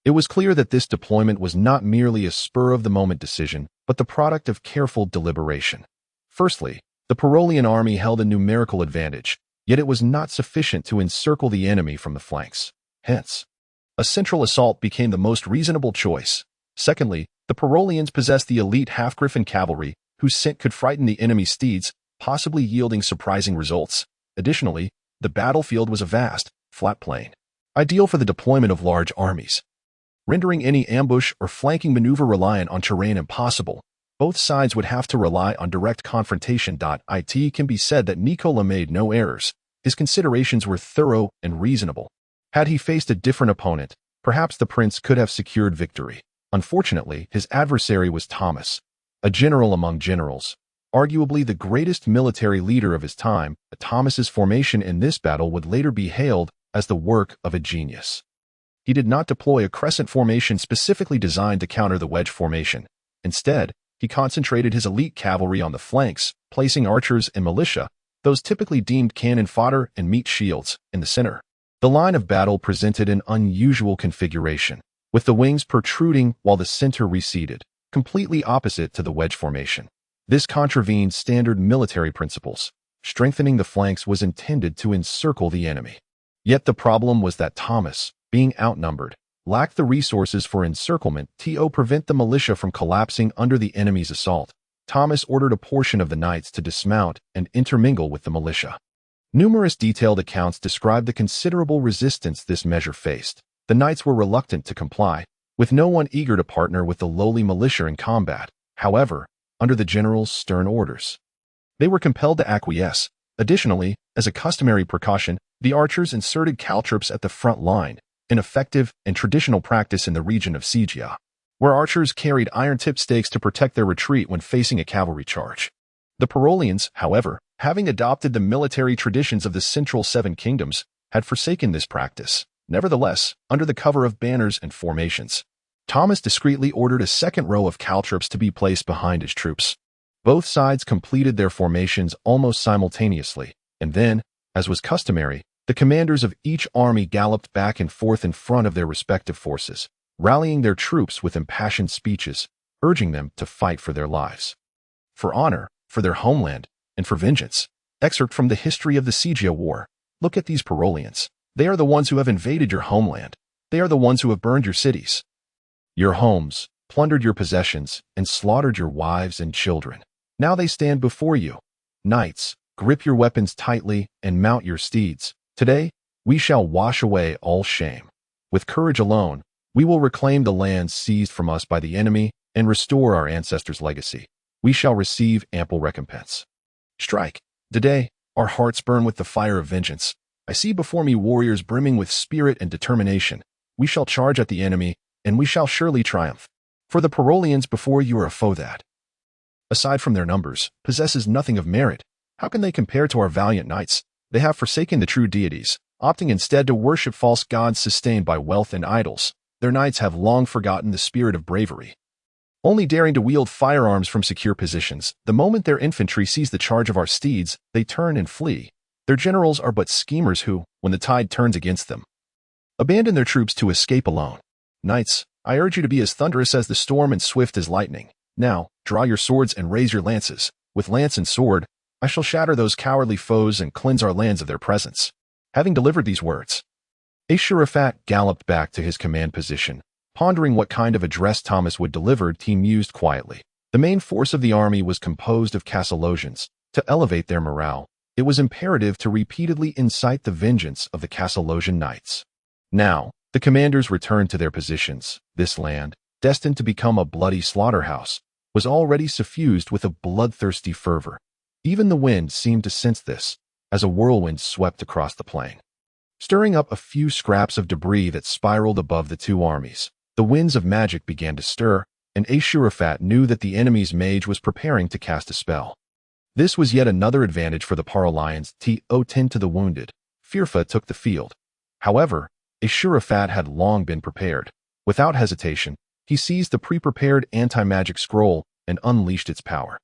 it was clear that this deployment was not merely a spur-of-the-moment decision, but the product of careful deliberation. Firstly, the Parolian army held a numerical advantage, yet it was not sufficient to encircle the enemy from the flanks. Hence, a central assault became the most reasonable choice. Secondly, the Parolians possessed the elite half-griffin cavalry, whose scent could frighten the enemy's steeds, possibly yielding surprising results. Additionally, the battlefield was a vast, flat plain, ideal for the deployment of large armies, rendering any ambush or flanking maneuver reliant on terrain impossible. Both sides would have to rely on direct confrontation. It can be said that Nicola made no errors. His considerations were thorough and reasonable. Had he faced a different opponent, perhaps the prince could have secured victory. Unfortunately, his adversary was Thomas, a general among generals, arguably the greatest military leader of his time. Thomas's formation in this battle would later be hailed as the work of a genius. He did not deploy a crescent formation specifically designed to counter the wedge formation. Instead, he concentrated his elite cavalry on the flanks, placing archers and militia, those typically deemed cannon fodder and meat shields, in the center. The line of battle presented an unusual configuration, with the wings protruding while the center receded, completely opposite to the wedge formation. This contravened standard military principles. Strengthening the flanks was intended to encircle the enemy. Yet the problem was that Thomas, being outnumbered, lacked the resources for encirclement to prevent the militia from collapsing under the enemy's assault. Thomas ordered a portion of the knights to dismount and intermingle with the militia. Numerous detailed accounts describe the considerable resistance this measure faced. The knights were reluctant to comply, with no one eager to partner with the lowly militia in combat. However, under the general's stern orders, they were compelled to acquiesce. Additionally, as a customary precaution, the archers inserted caltrops at the front line, an effective and traditional practice in the region of Sigia, where archers carried iron-tipped stakes to protect their retreat when facing a cavalry charge. The Parolians, however, having adopted the military traditions of the Central Seven Kingdoms, had forsaken this practice. Nevertheless, under the cover of banners and formations, Thomas discreetly ordered a second row of caltrops to be placed behind his troops. Both sides completed their formations almost simultaneously, and then, as was customary, the commanders of each army galloped back and forth in front of their respective forces, rallying their troops with impassioned speeches, urging them to fight for their lives, for honor, for their homeland, and for vengeance. Excerpt from the History of the Sigia War. Look at these Parolians. They are the ones who have invaded your homeland. They are the ones who have burned your cities, your homes, plundered your possessions, and slaughtered your wives and children. Now they stand before you. Knights, grip your weapons tightly and mount your steeds. Today, we shall wash away all shame. With courage alone, we will reclaim the lands seized from us by the enemy and restore our ancestors' legacy. We shall receive ample recompense. Strike. Today, our hearts burn with the fire of vengeance. I see before me warriors brimming with spirit and determination. We shall charge at the enemy, and we shall surely triumph. For the Parolians before you are a foe that, aside from their numbers, possesses nothing of merit. How can they compare to our valiant knights? They have forsaken the true deities, opting instead to worship false gods sustained by wealth and idols. Their knights have long forgotten the spirit of bravery, only daring to wield firearms from secure positions. The moment their infantry sees the charge of our steeds, they turn and flee. Their generals are but schemers who, when the tide turns against them, abandon their troops to escape alone. Knights, I urge you to be as thunderous as the storm and swift as lightning. Now, draw your swords and raise your lances. With lance and sword, I shall shatter those cowardly foes and cleanse our lands of their presence. Having delivered these words, Ashru Lathe galloped back to his command position, Pondering what kind of address Thomas would deliver, he mused quietly. The main force of the army was composed of Castellosians. To elevate their morale, it was imperative to repeatedly incite the vengeance of the Castellosian knights. Now, the commanders returned to their positions. This land, destined to become a bloody slaughterhouse, was already suffused with a bloodthirsty fervor. Even the wind seemed to sense this, as a whirlwind swept across the plain, stirring up a few scraps of debris that spiraled above the two armies. The winds of magic began to stir, and Ashru Lathe knew that the enemy's mage was preparing to cast a spell. This was yet another advantage for the Paralions. To tend to the wounded, Firfa took the field. However, Ashru Lathe had long been prepared. Without hesitation, he seized the pre-prepared anti-magic scroll and unleashed its power.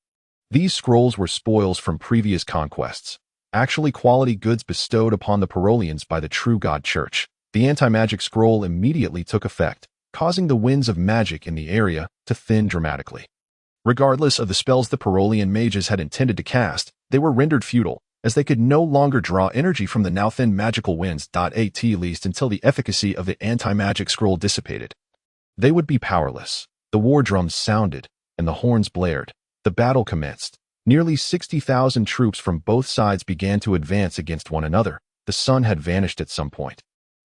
These scrolls were spoils from previous conquests, actually quality goods bestowed upon the Paralians by the True God Church. The anti-magic scroll immediately took effect, causing the winds of magic in the area to thin dramatically. Regardless of the spells the Paralian mages had intended to cast, they were rendered futile, as they could no longer draw energy from the now thin magical winds. At least until the efficacy of the anti-magic scroll dissipated, they would be powerless. The war drums sounded, and the horns blared. The battle commenced. Nearly 60,000 troops from both sides began to advance against one another. The sun had vanished at some point,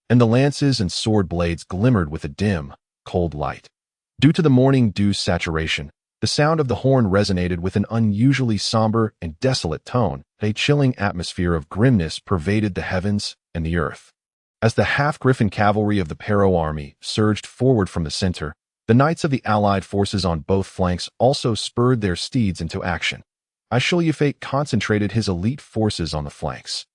and the lances and sword blades glimmered with a dim, cold light. Due to the morning dew's saturation, the sound of the horn resonated with an unusually somber and desolate tone. A chilling atmosphere of grimness pervaded the heavens and the earth. As the half-griffin cavalry of the Pero army surged forward from the center, the knights of the allied forces on both flanks also spurred their steeds into action. Ashru Lathe concentrated his elite forces on the flanks,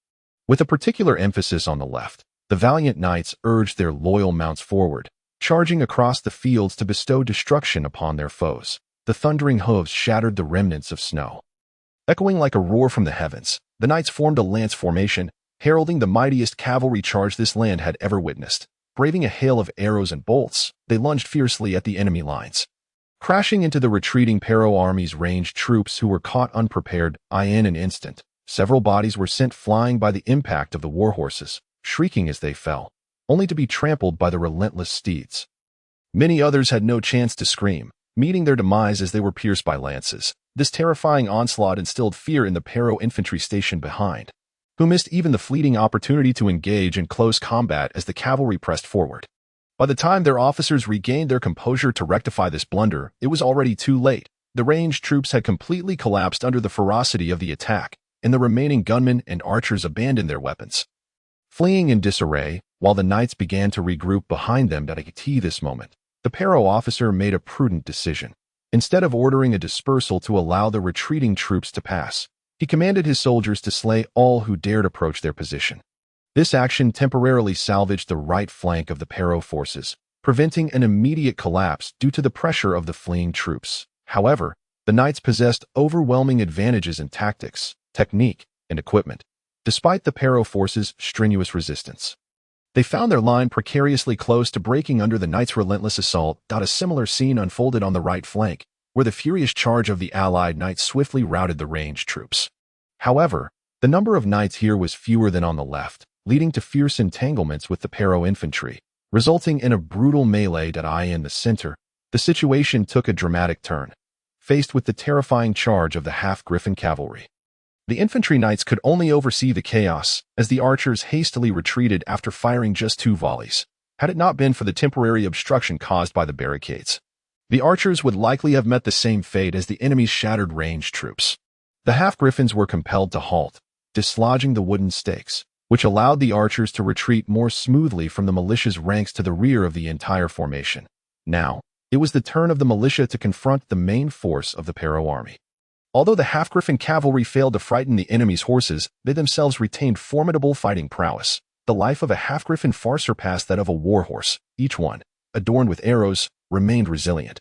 with a particular emphasis on the left. The valiant knights urged their loyal mounts forward, charging across the fields to bestow destruction upon their foes. The thundering hooves shattered the remnants of snow. Echoing like a roar from the heavens, the knights formed a lance formation, heralding the mightiest cavalry charge this land had ever witnessed. Braving a hail of arrows and bolts, they lunged fiercely at the enemy lines, crashing into the retreating Pero army's ranged troops who were caught unprepared. In an instant, several bodies were sent flying by the impact of the war horses, shrieking as they fell, only to be trampled by the relentless steeds. Many others had no chance to scream, meeting their demise as they were pierced by lances. This terrifying onslaught instilled fear in the Pero infantry stationed behind, who missed even the fleeting opportunity to engage in close combat as the cavalry pressed forward. By the time their officers regained their composure to rectify this blunder, it was already too late. The ranged troops had completely collapsed under the ferocity of the attack, and the remaining gunmen and archers abandoned their weapons, fleeing in disarray, while the knights began to regroup behind them. At this moment, the Pero officer made a prudent decision. Instead of ordering a dispersal to allow the retreating troops to pass, he commanded his soldiers to slay all who dared approach their position. This action temporarily salvaged the right flank of the Pero forces, preventing an immediate collapse due to the pressure of the fleeing troops. However, the knights possessed overwhelming advantages in tactics, technique, and equipment, despite the Pero forces' strenuous resistance. They found their line precariously close to breaking under the knights' relentless assault. A similar scene unfolded on the right flank, where the furious charge of the allied knights swiftly routed the ranged troops. However, the number of knights here was fewer than on the left, leading to fierce entanglements with the Pero infantry, resulting in a brutal melee. In the center, the situation took a dramatic turn, faced with the terrifying charge of the half-griffin cavalry. The infantry knights could only oversee the chaos, as the archers hastily retreated after firing just 2 volleys. Had it not been for the temporary obstruction caused by the barricades, the archers would likely have met the same fate as the enemy's shattered ranged troops. The half-griffins were compelled to halt, dislodging the wooden stakes, which allowed the archers to retreat more smoothly from the militia's ranks to the rear of the entire formation. Now, it was the turn of the militia to confront the main force of the Pero army. Although the half-griffin cavalry failed to frighten the enemy's horses, they themselves retained formidable fighting prowess. The life of a half-griffin far surpassed that of a war horse. Each one, adorned with arrows, remained resilient,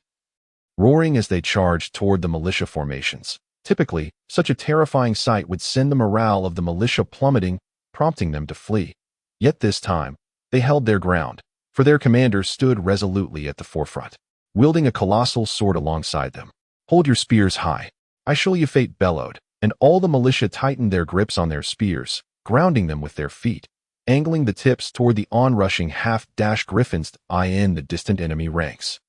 roaring as they charged toward the militia formations. Typically, such a terrifying sight would send the morale of the militia plummeting, prompting them to flee. Yet this time, they held their ground, for their commander stood resolutely at the forefront, wielding a colossal sword alongside them. "Hold your spears high," Ashru Lathe bellowed, and all the militia tightened their grips on their spears, grounding them with their feet. angling the tips toward the onrushing half-dash griffins in the distant enemy ranks.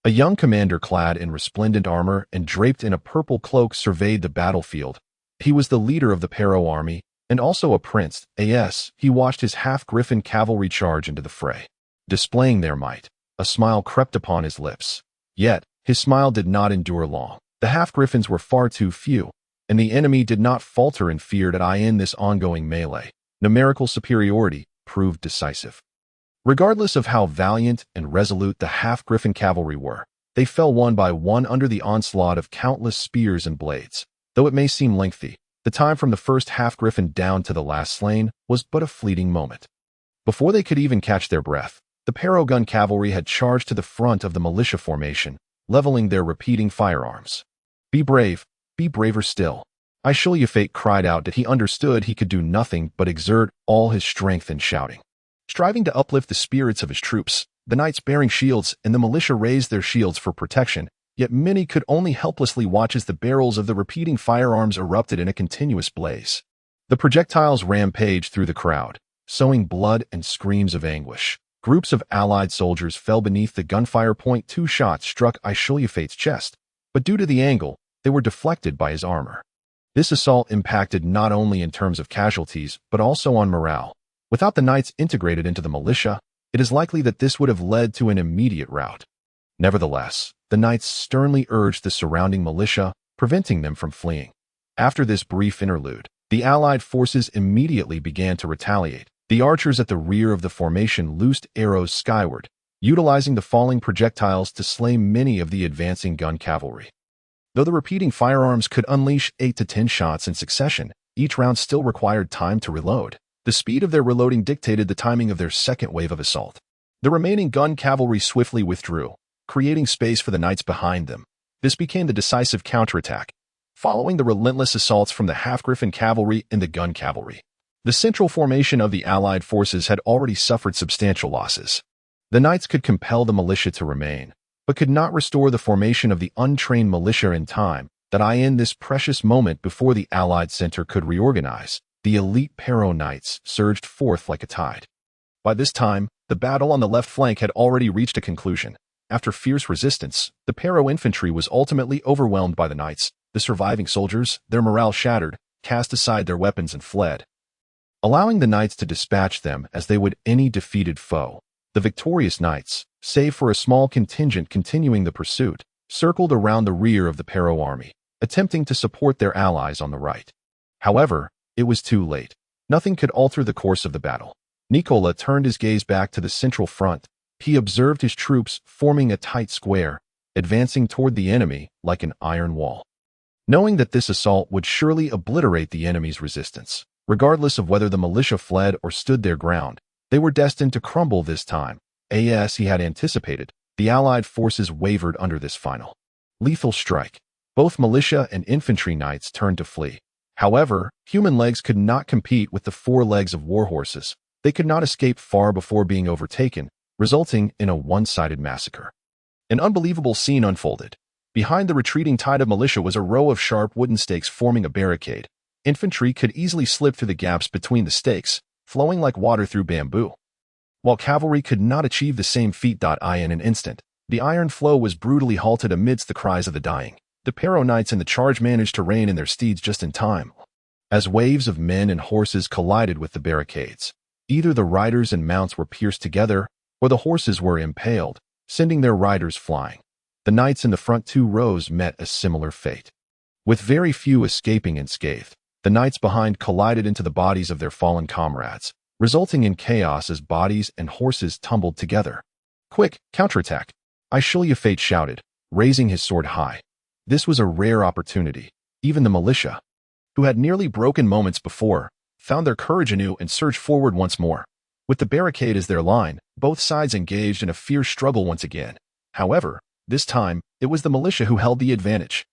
A young commander clad in resplendent armor and draped in a purple cloak surveyed the battlefield. He was the leader of the Pero army, and also a prince. He watched his half-griffin cavalry charge into the fray. Displaying their might, a smile crept upon his lips. Yet, his smile did not endure long. The half-griffins were far too few, and the enemy did not falter in fear in this ongoing melee. Numerical superiority proved decisive. Regardless of how valiant and resolute the half-griffin cavalry were, they fell one by one under the onslaught of countless spears and blades. Though it may seem lengthy, the time from the first half-griffin down to the last slain was but a fleeting moment. Before they could even catch their breath, the Pero gun cavalry had charged to the front of the militia formation, leveling their repeating firearms. "Be brave, be braver still." Ashru Lathe cried out that he understood he could do nothing but exert all his strength in shouting. Striving to uplift the spirits of his troops, the knights bearing shields and the militia raised their shields for protection, yet many could only helplessly watch as the barrels of the repeating firearms erupted in a continuous blaze. The projectiles rampaged through the crowd, sowing blood and screams of anguish. Groups of allied soldiers fell beneath the gunfire. Two shots struck Ashru Lathe's chest, but due to the angle, they were deflected by his armor. This assault impacted not only in terms of casualties, but also on morale. Without the knights integrated into the militia, it is likely that this would have led to an immediate rout. Nevertheless, the knights sternly urged the surrounding militia, preventing them from fleeing. After this brief interlude, the allied forces immediately began to retaliate. The archers at the rear of the formation loosed arrows skyward, utilizing the falling projectiles to slay many of the advancing gun cavalry. Though the repeating firearms could unleash 8 to 10 shots in succession, each round still required time to reload. The speed of their reloading dictated the timing of their second wave of assault. The remaining gun cavalry swiftly withdrew, creating space for the knights behind them. This became the decisive counterattack, following the relentless assaults from the half-griffin cavalry and the gun cavalry. The central formation of the allied forces had already suffered substantial losses. The knights could compel the militia to remain, but could not restore the formation of the untrained militia in time. In this precious moment before the allied center could reorganize, the elite Pero knights surged forth like a tide. By this time, the battle on the left flank had already reached a conclusion. After fierce resistance, the Pero infantry was ultimately overwhelmed by the knights. The surviving soldiers, their morale shattered, cast aside their weapons and fled, allowing the knights to dispatch them as they would any defeated foe. The victorious knights, save for a small contingent continuing the pursuit, circled around the rear of the Pero army, attempting to support their allies on the right. However, it was too late. Nothing could alter the course of the battle. Nicola turned his gaze back to the central front. He observed his troops forming a tight square, advancing toward the enemy like an iron wall. Knowing that this assault would surely obliterate the enemy's resistance, regardless of whether the militia fled or stood their ground, they were destined to crumble this time. As he had anticipated, the allied forces wavered under this final lethal strike. Both militia and infantry knights turned to flee. However, human legs could not compete with the 4 legs of war horses. They could not escape far before being overtaken, resulting in a one-sided massacre. An unbelievable scene unfolded. Behind the retreating tide of militia was a row of sharp wooden stakes forming a barricade. Infantry could easily slip through the gaps between the stakes, flowing like water through bamboo. While cavalry could not achieve the same feat. In an instant, the iron flow was brutally halted amidst the cries of the dying. The Pero knights in the charge managed to rein in their steeds just in time. As waves of men and horses collided with the barricades, either the riders and mounts were pierced together, or the horses were impaled, sending their riders flying. The knights in the front 2 rows met a similar fate. With very few escaping unscathed, the knights behind collided into the bodies of their fallen comrades, resulting in chaos as bodies and horses tumbled together. "Quick, counterattack!" Ashru Lathe shouted, raising his sword high. This was a rare opportunity. Even the militia, who had nearly broken moments before, found their courage anew and surged forward once more. With the barricade as their line, both sides engaged in a fierce struggle once again. However, this time, it was the militia who held the advantage.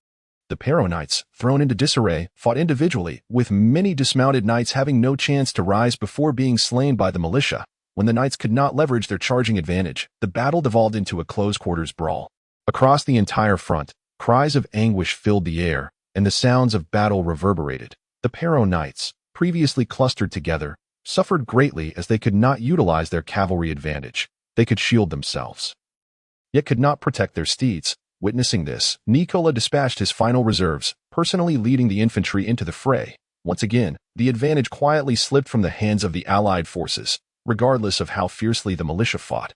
The Pero knights, thrown into disarray, fought individually, with many dismounted knights having no chance to rise before being slain by the militia. When the knights could not leverage their charging advantage, the battle devolved into a close-quarters brawl. Across the entire front, cries of anguish filled the air, and the sounds of battle reverberated. The Pero knights, previously clustered together, suffered greatly as they could not utilize their cavalry advantage. They could shield themselves, yet could not protect their steeds. Witnessing this, Nicola dispatched his final reserves, personally leading the infantry into the fray. Once again, the advantage quietly slipped from the hands of the allied forces, regardless of how fiercely the militia fought,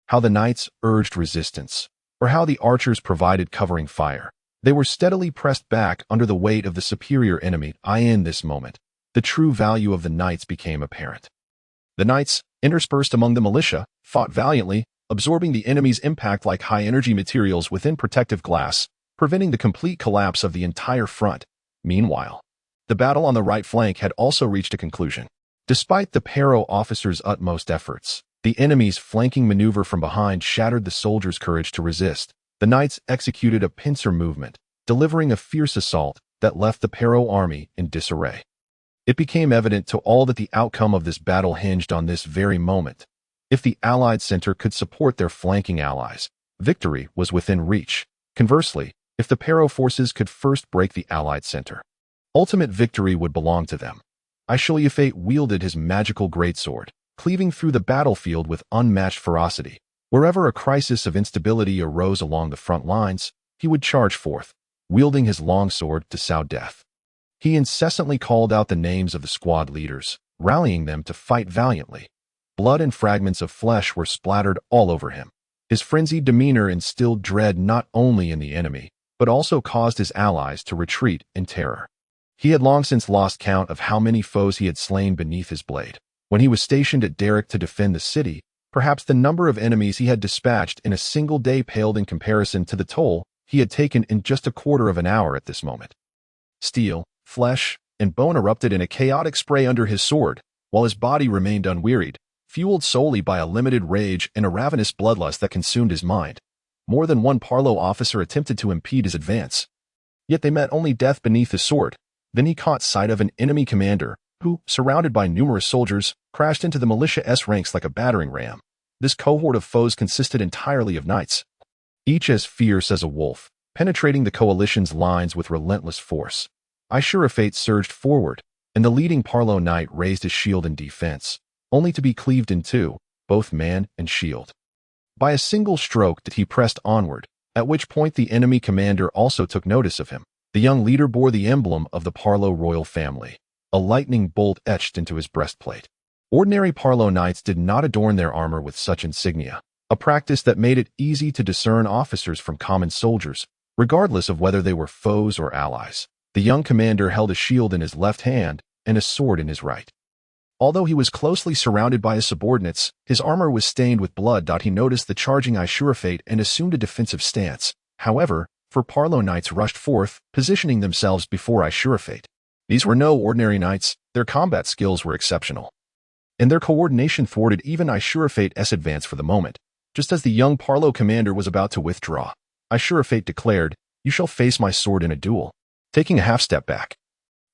how the knights urged resistance, or how the archers provided covering fire. They were steadily pressed back under the weight of the superior enemy. In this moment, the true value of the knights became apparent. The knights, interspersed among the militia, fought valiantly, absorbing the enemy's impact like high-energy materials within protective glass, preventing the complete collapse of the entire front. Meanwhile, the battle on the right flank had also reached a conclusion. Despite the Pero officers' utmost efforts, the enemy's flanking maneuver from behind shattered the soldiers' courage to resist. The knights executed a pincer movement, delivering a fierce assault that left the Pero army in disarray. It became evident to all that the outcome of this battle hinged on this very moment. If the Allied center could support their flanking allies, victory was within reach. Conversely, if the Pero forces could first break the Allied center, ultimate victory would belong to them. Ashru Lathe wielded his magical greatsword, cleaving through the battlefield with unmatched ferocity. Wherever a crisis of instability arose along the front lines, he would charge forth, wielding his longsword to sow death. He incessantly called out the names of the squad leaders, rallying them to fight valiantly. Blood and fragments of flesh were splattered all over him. His frenzied demeanor instilled dread not only in the enemy, but also caused his allies to retreat in terror. He had long since lost count of how many foes he had slain beneath his blade. When he was stationed at Derrick to defend the city, perhaps the number of enemies he had dispatched in a single day paled in comparison to the toll he had taken in just a quarter of an hour at this moment. Steel, flesh, and bone erupted in a chaotic spray under his sword, while his body remained unwearied, fueled solely by a limited rage and a ravenous bloodlust that consumed his mind. More than one Parlo officer attempted to impede his advance, yet they met only death beneath his sword. Then he caught sight of an enemy commander, who, surrounded by numerous soldiers, crashed into the militia's ranks like a battering ram. This cohort of foes consisted entirely of knights, each as fierce as a wolf, penetrating the coalition's lines with relentless force. Ashru Lathe surged forward, and the leading Parlo knight raised his shield in defense, only to be cleaved in two, both man and shield. By a single stroke did he press onward, at which point the enemy commander also took notice of him. The young leader bore the emblem of the Parlo royal family, a lightning bolt etched into his breastplate. Ordinary Parlo knights did not adorn their armor with such insignia, a practice that made it easy to discern officers from common soldiers, regardless of whether they were foes or allies. The young commander held a shield in his left hand and a sword in his right. Although he was closely surrounded by his subordinates, his armor was stained with blood. He noticed the charging Ashru Lathe and assumed a defensive stance. However, four Parlo knights rushed forth, positioning themselves before Ashru Lathe. These were no ordinary knights. Their combat skills were exceptional, and their coordination thwarted even Ashru Lathe's advance for the moment. Just as the young Parlo commander was about to withdraw, Ashru Lathe declared, "You shall face my sword in a duel." Taking a half step back,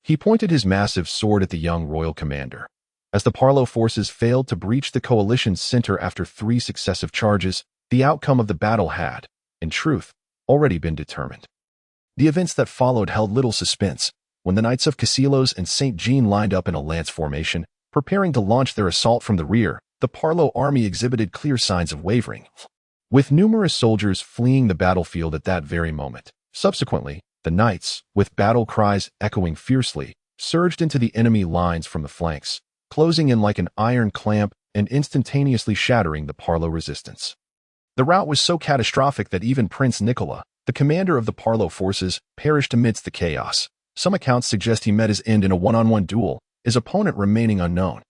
he pointed his massive sword at the young royal commander. As the Parlo forces failed to breach the coalition's center after 3 successive charges, the outcome of the battle had, in truth, already been determined. The events that followed held little suspense. When the Knights of Casillos and St. Jean lined up in a lance formation, preparing to launch their assault from the rear, the Parlo army exhibited clear signs of wavering, with numerous soldiers fleeing the battlefield at that very moment. Subsequently, the knights, with battle cries echoing fiercely, surged into the enemy lines from the flanks, closing in like an iron clamp and instantaneously shattering the Parlo resistance. The rout was so catastrophic that even Prince Nicola, the commander of the Parlo forces, perished amidst the chaos. Some accounts suggest he met his end in a one-on-one duel, his opponent remaining unknown.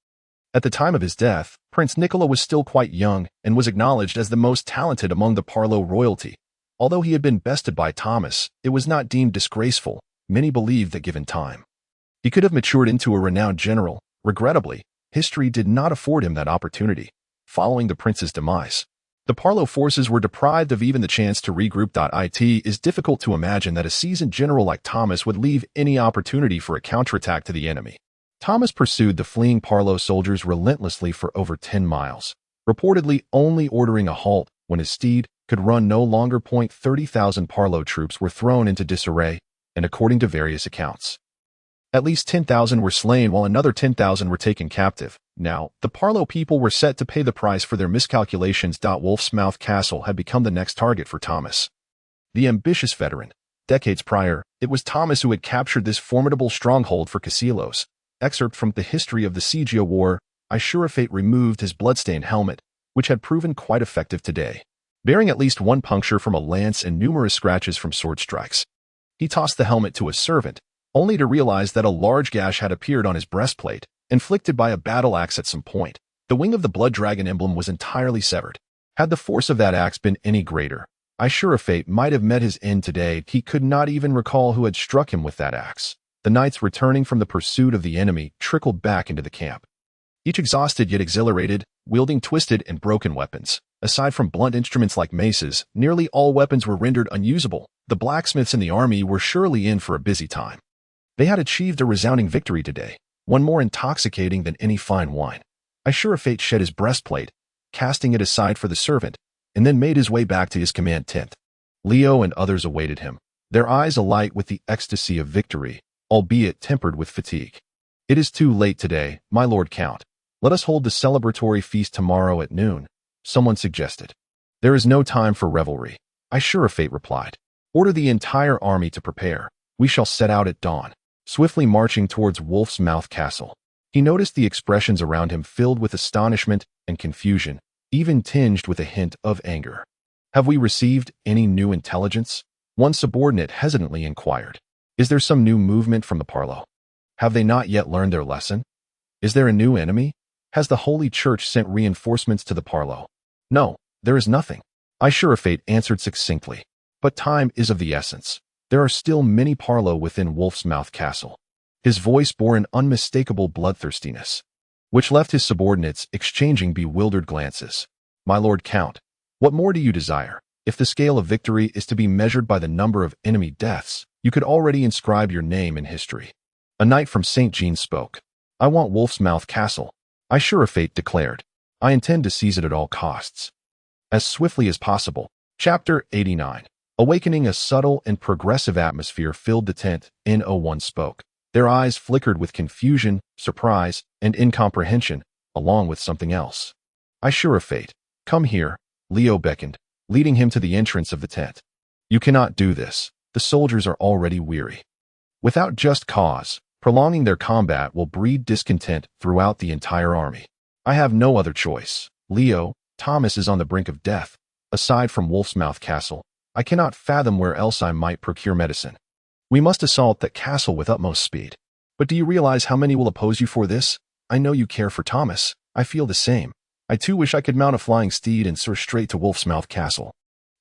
At the time of his death, Prince Nicola was still quite young and was acknowledged as the most talented among the Parlo royalty. Although he had been bested by Thomas, it was not deemed disgraceful. Many believed that given time, he could have matured into a renowned general. Regrettably, history did not afford him that opportunity. Following the prince's demise, the Parlo forces were deprived of even the chance to regroup. It is difficult to imagine that a seasoned general like Thomas would leave any opportunity for a counterattack to the enemy. Thomas pursued the fleeing Parlo soldiers relentlessly for over 10 miles, reportedly only ordering a halt when his steed could run no longer. 30,000 Parlo troops were thrown into disarray, and according to various accounts, At least 10,000 were slain while another 10,000 were taken captive. Now, the Parlo people were set to pay the price for their miscalculations. Wolf's Mouth Castle had become the next target for Thomas, the ambitious veteran. Decades prior, it was Thomas who had captured this formidable stronghold for Cassilos. Excerpt from the history of the Siegio War. Ashru Lathe removed his bloodstained helmet, which had proven quite effective today, bearing at least one puncture from a lance and numerous scratches from sword strikes. He tossed the helmet to a servant, only to realize that a large gash had appeared on his breastplate, inflicted by a battle axe at some point. The wing of the blood dragon emblem was entirely severed. Had the force of that axe been any greater, Ashru Lathe might have met his end today. He could not even recall who had struck him with that axe. The knights returning from the pursuit of the enemy trickled back into the camp, each exhausted yet exhilarated, wielding twisted and broken weapons. Aside from blunt instruments like maces, nearly all weapons were rendered unusable. The blacksmiths in the army were surely in for a busy time. They had achieved a resounding victory today, one more intoxicating than any fine wine. Ashru Lathe shed his breastplate, casting it aside for the servant, and then made his way back to his command tent. Leo and others awaited him, their eyes alight with the ecstasy of victory, albeit tempered with fatigue. "It is too late today, my lord Count. Let us hold the celebratory feast tomorrow at noon," someone suggested. "There is no time for revelry," Ashru Lathe replied. "Order the entire army to prepare. We shall set out at dawn." Swiftly marching towards Wolf's Mouth Castle, he noticed the expressions around him filled with astonishment and confusion, even tinged with a hint of anger. "Have we received any new intelligence?" one subordinate hesitantly inquired. "Is there some new movement from the Parlo? Have they not yet learned their lesson? Is there a new enemy? Has the Holy Church sent reinforcements to the Parlo?" "No, there is nothing," Ashru Lathe answered succinctly. "But time is of the essence. There are still many Parlo within Wolf's Mouth Castle." His voice bore an unmistakable bloodthirstiness, which left his subordinates exchanging bewildered glances. "My lord Count, what more do you desire? If the scale of victory is to be measured by the number of enemy deaths, you could already inscribe your name in history." A knight from St. Jean spoke. "I want Wolf's Mouth Castle," Ashru Lathe declared. "I intend to seize it at all costs, as swiftly as possible." Chapter 89. Awakening a subtle and progressive atmosphere filled the tent. No1 spoke. Their eyes flickered with confusion, surprise, and incomprehension, along with something else. "Ashru Lathe, come here," Leo beckoned, leading him to the entrance of the tent. "You cannot do this. The soldiers are already weary. Without just cause, prolonging their combat will breed discontent throughout the entire army. I have no other choice. Leo, Thomas is on the brink of death. Aside from Wolf's Mouth Castle, I cannot fathom where else I might procure medicine. We must assault that castle with utmost speed. But do you realize how many will oppose you for this? I know you care for Thomas. I feel the same. I too wish I could mount a flying steed and soar straight to Wolf's Mouth Castle.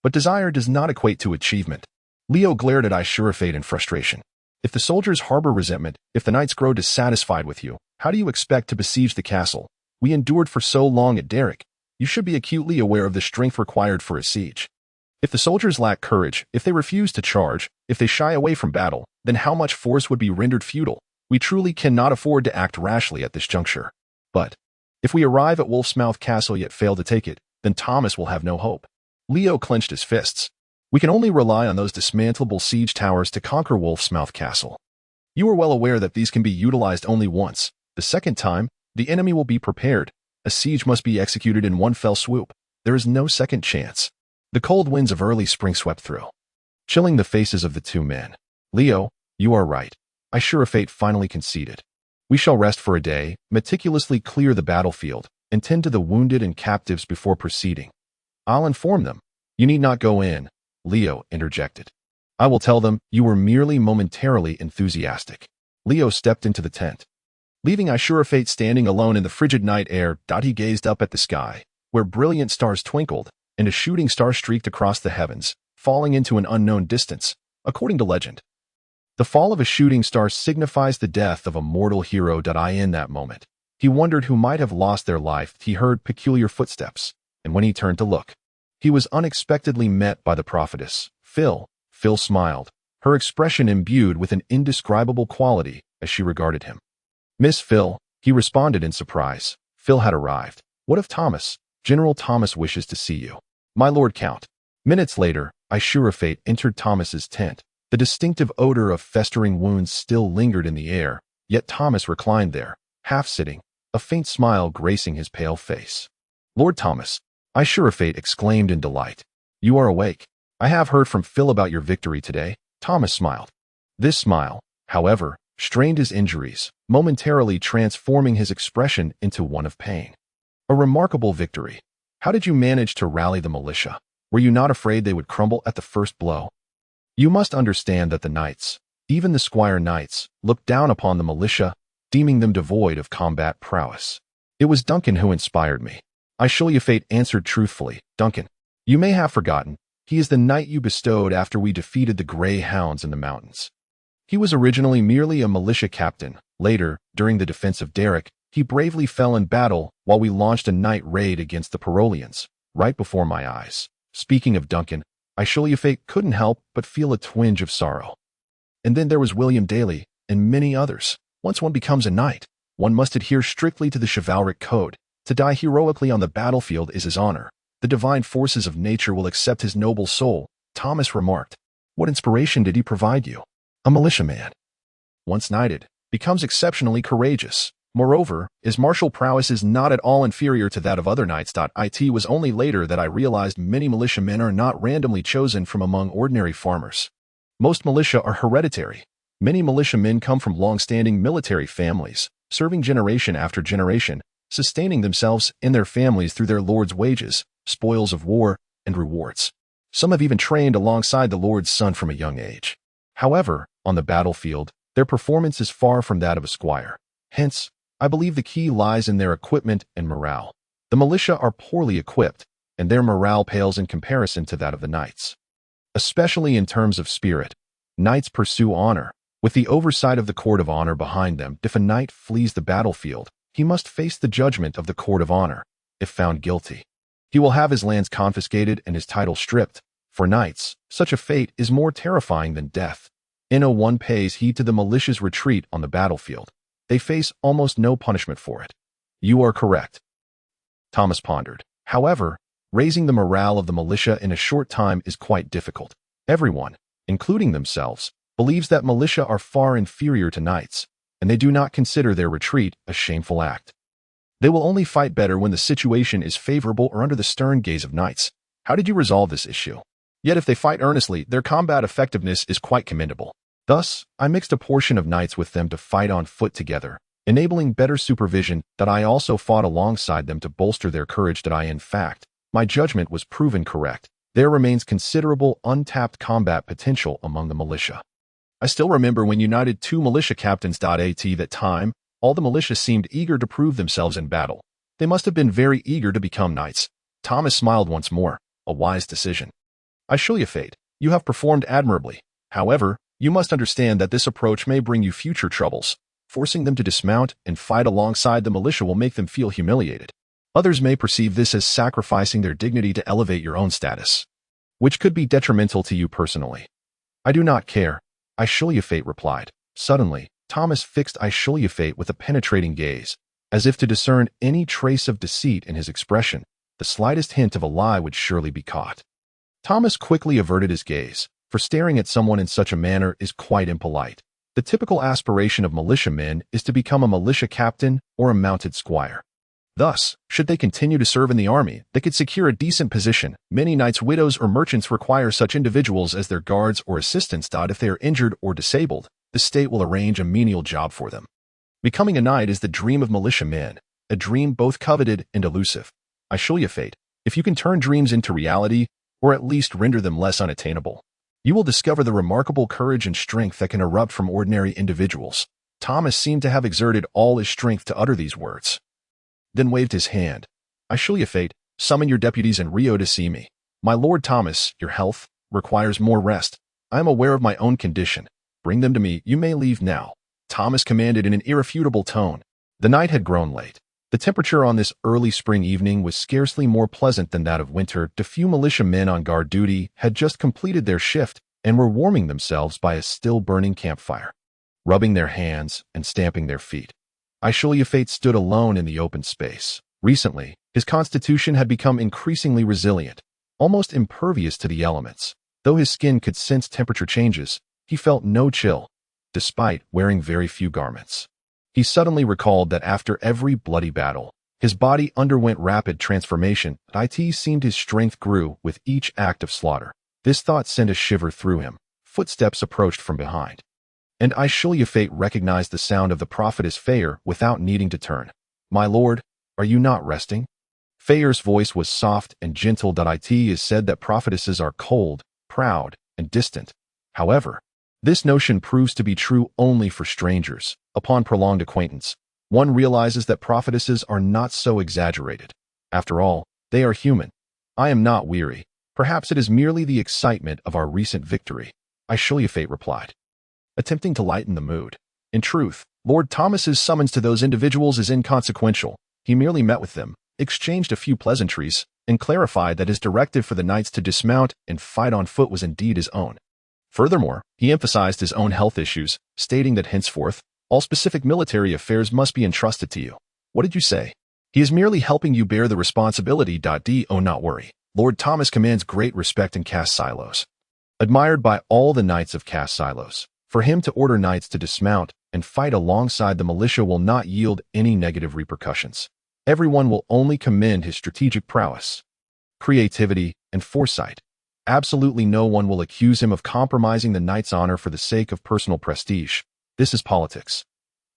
But desire does not equate to achievement." Leo glared at Ashru Lathe in frustration. "If the soldiers harbor resentment, if the knights grow dissatisfied with you, how do you expect to besiege the castle? We endured for so long at Derrick. You should be acutely aware of the strength required for a siege. If the soldiers lack courage, if they refuse to charge, if they shy away from battle, then how much force would be rendered futile? We truly cannot afford to act rashly at this juncture. But if we arrive at Wolf's Mouth Castle yet fail to take it, then Thomas will have no hope." Leo clenched his fists. "We can only rely on those dismantleable siege towers to conquer Wolf's Mouth Castle. You are well aware that these can be utilized only once. The second time, the enemy will be prepared. A siege must be executed in one fell swoop. There is no second chance." The cold winds of early spring swept through, chilling the faces of the two men. "Leo, you are right," Ashru Lathe finally conceded. "We shall rest for a day, meticulously clear the battlefield, and tend to the wounded and captives before proceeding. I'll inform them." "You need not go in," Leo interjected. "I will tell them you were merely momentarily enthusiastic." Leo stepped into the tent, leaving Ashru Lathe standing alone in the frigid night air. He gazed up at the sky, where brilliant stars twinkled, and a shooting star streaked across the heavens, falling into an unknown distance. According to legend, the fall of a shooting star signifies the death of a mortal hero. In that moment, he wondered who might have lost their life. He heard peculiar footsteps, and when he turned to look, he was unexpectedly met by the prophetess, Phil. Phil smiled, her expression imbued with an indescribable quality as she regarded him. "Miss Phil," he responded in surprise. Phil had arrived. "What of Thomas? General Thomas wishes to see you." "My lord Count." Minutes later, Ashru Lathe entered Thomas's tent, The distinctive odor of festering wounds still lingered in the air, yet Thomas reclined there, half-sitting, a faint smile gracing his pale face. "Lord Thomas," Ashru Lathe exclaimed in delight. "You are awake. I have heard from Phil about your victory today." Thomas smiled. This smile, however, strained his injuries, momentarily transforming his expression into one of pain. "A remarkable victory. How did you manage to rally the militia? Were you not afraid they would crumble at the first blow?" "You must understand that the knights, even the squire knights, looked down upon the militia, deeming them devoid of combat prowess. It was Duncan who inspired me." Ashru Lathe answered truthfully. "Duncan, you may have forgotten. He is the knight you bestowed after we defeated the Grey Hounds in the mountains. He was originally merely a militia captain. Later, during the defense of Derrick, he bravely fell in battle while we launched a night raid against the Parolians, right before my eyes." Speaking of Duncan, Ashru Lathe couldn't help but feel a twinge of sorrow. And then there was William Daly, and many others. Once one becomes a knight, one must adhere strictly to the chivalric code. To die heroically on the battlefield is his honor. The divine forces of nature will accept his noble soul, Thomas remarked. "What inspiration did he provide you?" "A militiaman, once knighted, becomes exceptionally courageous. Moreover, his martial prowess is not at all inferior to that of other knights. It was only later that I realized many militiamen are not randomly chosen from among ordinary farmers. Most militia are hereditary. Many militiamen come from long-standing military families, serving generation after generation, sustaining themselves and their families through their lord's wages, spoils of war, and rewards. Some have even trained alongside the lord's son from a young age. However, on the battlefield, their performance is far from that of a squire. Hence, I believe the key lies in their equipment and morale. The militia are poorly equipped, and their morale pales in comparison to that of the knights. Especially in terms of spirit, knights pursue honor, with the oversight of the court of honor behind them. If a knight flees the battlefield, he must face the judgment of the court of honor. If found guilty, he will have his lands confiscated and his title stripped. For knights, such a fate is more terrifying than death. No one pays heed to the militia's retreat on the battlefield. They face almost no punishment for it. "You are correct," Thomas pondered. "However, raising the morale of the militia in a short time is quite difficult. Everyone, including themselves, believes that militia are far inferior to knights, and they do not consider their retreat a shameful act. They will only fight better when the situation is favorable or under the stern gaze of knights. How did you resolve this issue? Yet if they fight earnestly, their combat effectiveness is quite commendable. Thus, I mixed a portion of knights with them to fight on foot together, enabling better supervision. That I also fought alongside them to bolster their courage. That in fact, my judgment was proven correct. There remains considerable untapped combat potential among the militia. I still remember when united two militia captains. At that time, all the militia seemed eager to prove themselves in battle. They must have been very eager to become knights." Thomas smiled once more. "A wise decision. Ashru Lathe, you have performed admirably. However, you must understand that this approach may bring you future troubles. Forcing them to dismount and fight alongside the militia will make them feel humiliated. Others may perceive this as sacrificing their dignity to elevate your own status, which could be detrimental to you personally." "I do not care," Ashru Lathe replied. Suddenly, Thomas fixed Ashru Lathe with a penetrating gaze, as if to discern any trace of deceit in his expression. The slightest hint of a lie would surely be caught. Thomas quickly averted his gaze, for staring at someone in such a manner is quite impolite. The typical aspiration of militiamen is to become a militia captain or a mounted squire. Thus, should they continue to serve in the army, they could secure a decent position. Many knights' widows or merchants require such individuals as their guards or assistants. If they are injured or disabled, the state will arrange a menial job for them. Becoming a knight is the dream of militiamen, a dream both coveted and elusive. Ashru Lathe, if you can turn dreams into reality, or at least render them less unattainable, you will discover the remarkable courage and strength that can erupt from ordinary individuals." Thomas seemed to have exerted all his strength to utter these words, then waved his hand. "Ashru Lathe, summon your deputies in Rio to see me. My lord Thomas, your health requires more rest. I am aware of my own condition. Bring them to me. You may leave now," Thomas commanded in an irrefutable tone. The night had grown late. The temperature on this early spring evening was scarcely more pleasant than that of winter. The few militiamen on guard duty had just completed their shift and were warming themselves by a still-burning campfire, rubbing their hands and stamping their feet. Ashru Lathe stood alone in the open space. Recently, his constitution had become increasingly resilient, almost impervious to the elements. Though his skin could sense temperature changes, He felt no chill, despite wearing very few garments. He suddenly recalled that after every bloody battle, his body underwent rapid transformation. It seemed his strength grew with each act of slaughter. This thought sent a shiver through him. Footsteps approached from behind. And Ashru Lathe recognized the sound of the prophetess Fair without needing to turn. "My lord, are you not resting?" Fair's voice was soft and gentle. It is said that prophetesses are cold, proud, and distant. However, this notion proves to be true only for strangers. Upon prolonged acquaintance, one realizes that prophetesses are not so exaggerated. After all, they are human. "I am not weary. Perhaps it is merely the excitement of our recent victory," Ashru Lathe replied, attempting to lighten the mood. In truth, Lord Thomas's summons to those individuals is inconsequential. He merely met with them, exchanged a few pleasantries, and clarified that his directive for the knights to dismount and fight on foot was indeed his own. Furthermore, he emphasized his own health issues, stating that henceforth, all specific military affairs must be entrusted to you. "What did you say?" "He is merely helping you bear the responsibility. Do not worry. Lord Thomas commands great respect in Caste Silos, admired by all the knights of Caste Silos. For him to order knights to dismount and fight alongside the militia will not yield any negative repercussions. Everyone will only commend his strategic prowess, creativity, and foresight. Absolutely no one will accuse him of compromising the knight's honor for the sake of personal prestige. This is politics."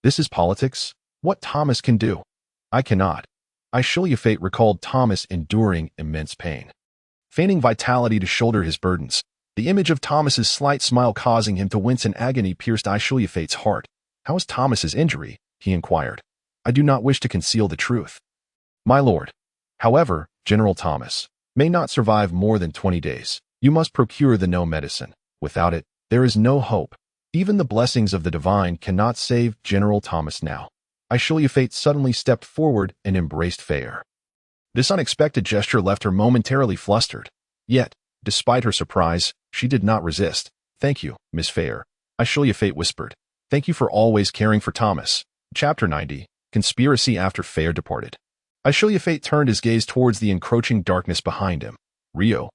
"This is politics? What Thomas can do, I cannot." Ashru Lathe recalled Thomas enduring immense pain, feigning vitality to shoulder his burdens. The image of Thomas's slight smile causing him to wince in agony pierced Ashru Lathe's heart. "How is Thomas's injury?" he inquired. "I do not wish to conceal the truth, my lord. However, General Thomas may not survive more than 20 days. You must procure the no medicine. Without it, there is no hope. Even the blessings of the divine cannot save General Thomas now." Ashru Lathe suddenly stepped forward and embraced Fair. This unexpected gesture left her momentarily flustered. Yet, despite her surprise, she did not resist. "Thank you, Miss Fair," Ashru Lathe whispered. "Thank you for always caring for Thomas." Chapter 90. Conspiracy after Fair departed. Ashru Lathe turned his gaze towards the encroaching darkness behind him. "Rio,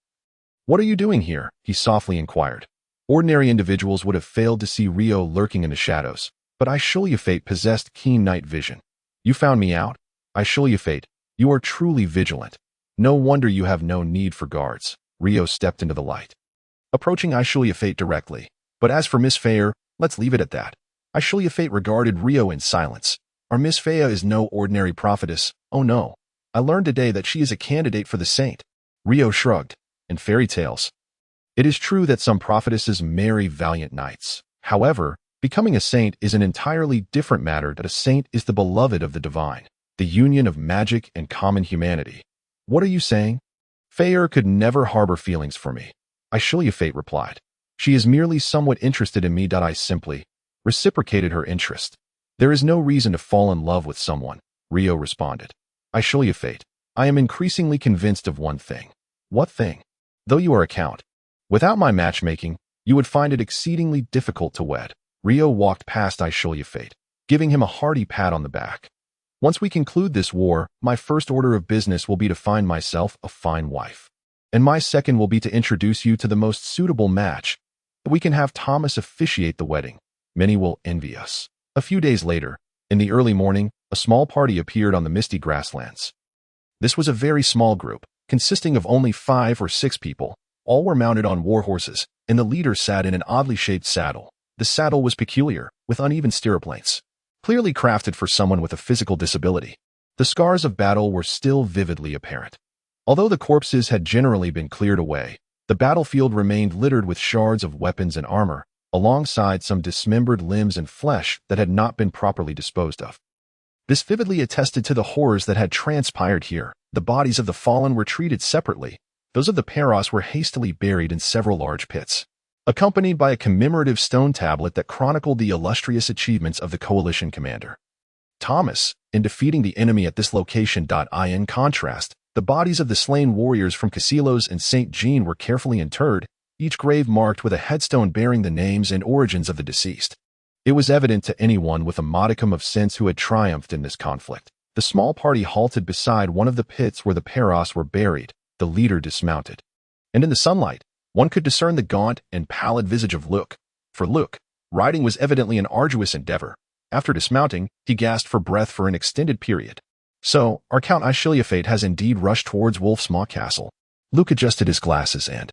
what are you doing here?" he softly inquired. Ordinary individuals would have failed to see Rio lurking in the shadows, but Ashru Lathe possessed keen night vision. "You found me out? Ashru Lathe, you are truly vigilant. No wonder you have no need for guards." Rio stepped into the light, approaching Ashru Lathe directly. "But as for Miss Fair, let's leave it at that." Ashru Lathe regarded Rio in silence. "Our Miss Fair is no ordinary prophetess. Oh no. I learned today that she is a candidate for the saint." Rio shrugged. "In fairy tales, it is true that some prophetesses marry valiant knights. However, becoming a saint is an entirely different matter. That a saint is the beloved of the divine, the union of magic and common humanity." "What are you saying?" "Fair could never harbor feelings for me," Ashru Lathe replied. "She is merely somewhat interested in me. I simply reciprocated her interest." "There is no reason to fall in love with someone," Rio responded. "Ashru Lathe, I am increasingly convinced of one thing." "What thing?" "Though you are a count, without my matchmaking, you would find it exceedingly difficult to wed." Rio walked past Ashru Lathe, giving him a hearty pat on the back. "Once we conclude this war, my first order of business will be to find myself a fine wife. And my second will be to introduce you to the most suitable match. We can have Thomas officiate the wedding. Many will envy us." A few days later, in the early morning, a small party appeared on the misty grasslands. This was a very small group, consisting of only 5 or 6 people. All were mounted on war horses, and the leader sat in an oddly shaped saddle. The saddle was peculiar, with uneven stirrup lengths, clearly crafted for someone with a physical disability. The scars of battle were still vividly apparent. Although the corpses had generally been cleared away, the battlefield remained littered with shards of weapons and armor, alongside some dismembered limbs and flesh that had not been properly disposed of. This vividly attested to the horrors that had transpired here. The bodies of the fallen were treated separately. Those of the Peros were hastily buried in several large pits, accompanied by a commemorative stone tablet that chronicled the illustrious achievements of the coalition commander, Thomas, in defeating the enemy at this location. In contrast, the bodies of the slain warriors from Casilos and St. Jean were carefully interred, each grave marked with a headstone bearing the names and origins of the deceased. It was evident to anyone with a modicum of sense who had triumphed in this conflict. The small party halted beside one of the pits where the Peros were buried. The leader dismounted, and in the sunlight, one could discern the gaunt and pallid visage of Luke. For Luke, riding was evidently an arduous endeavor. After dismounting, he gasped for breath for an extended period. So, our Count Ashru Lathe has indeed rushed towards Wolf's Maw Castle. Luke adjusted his glasses and,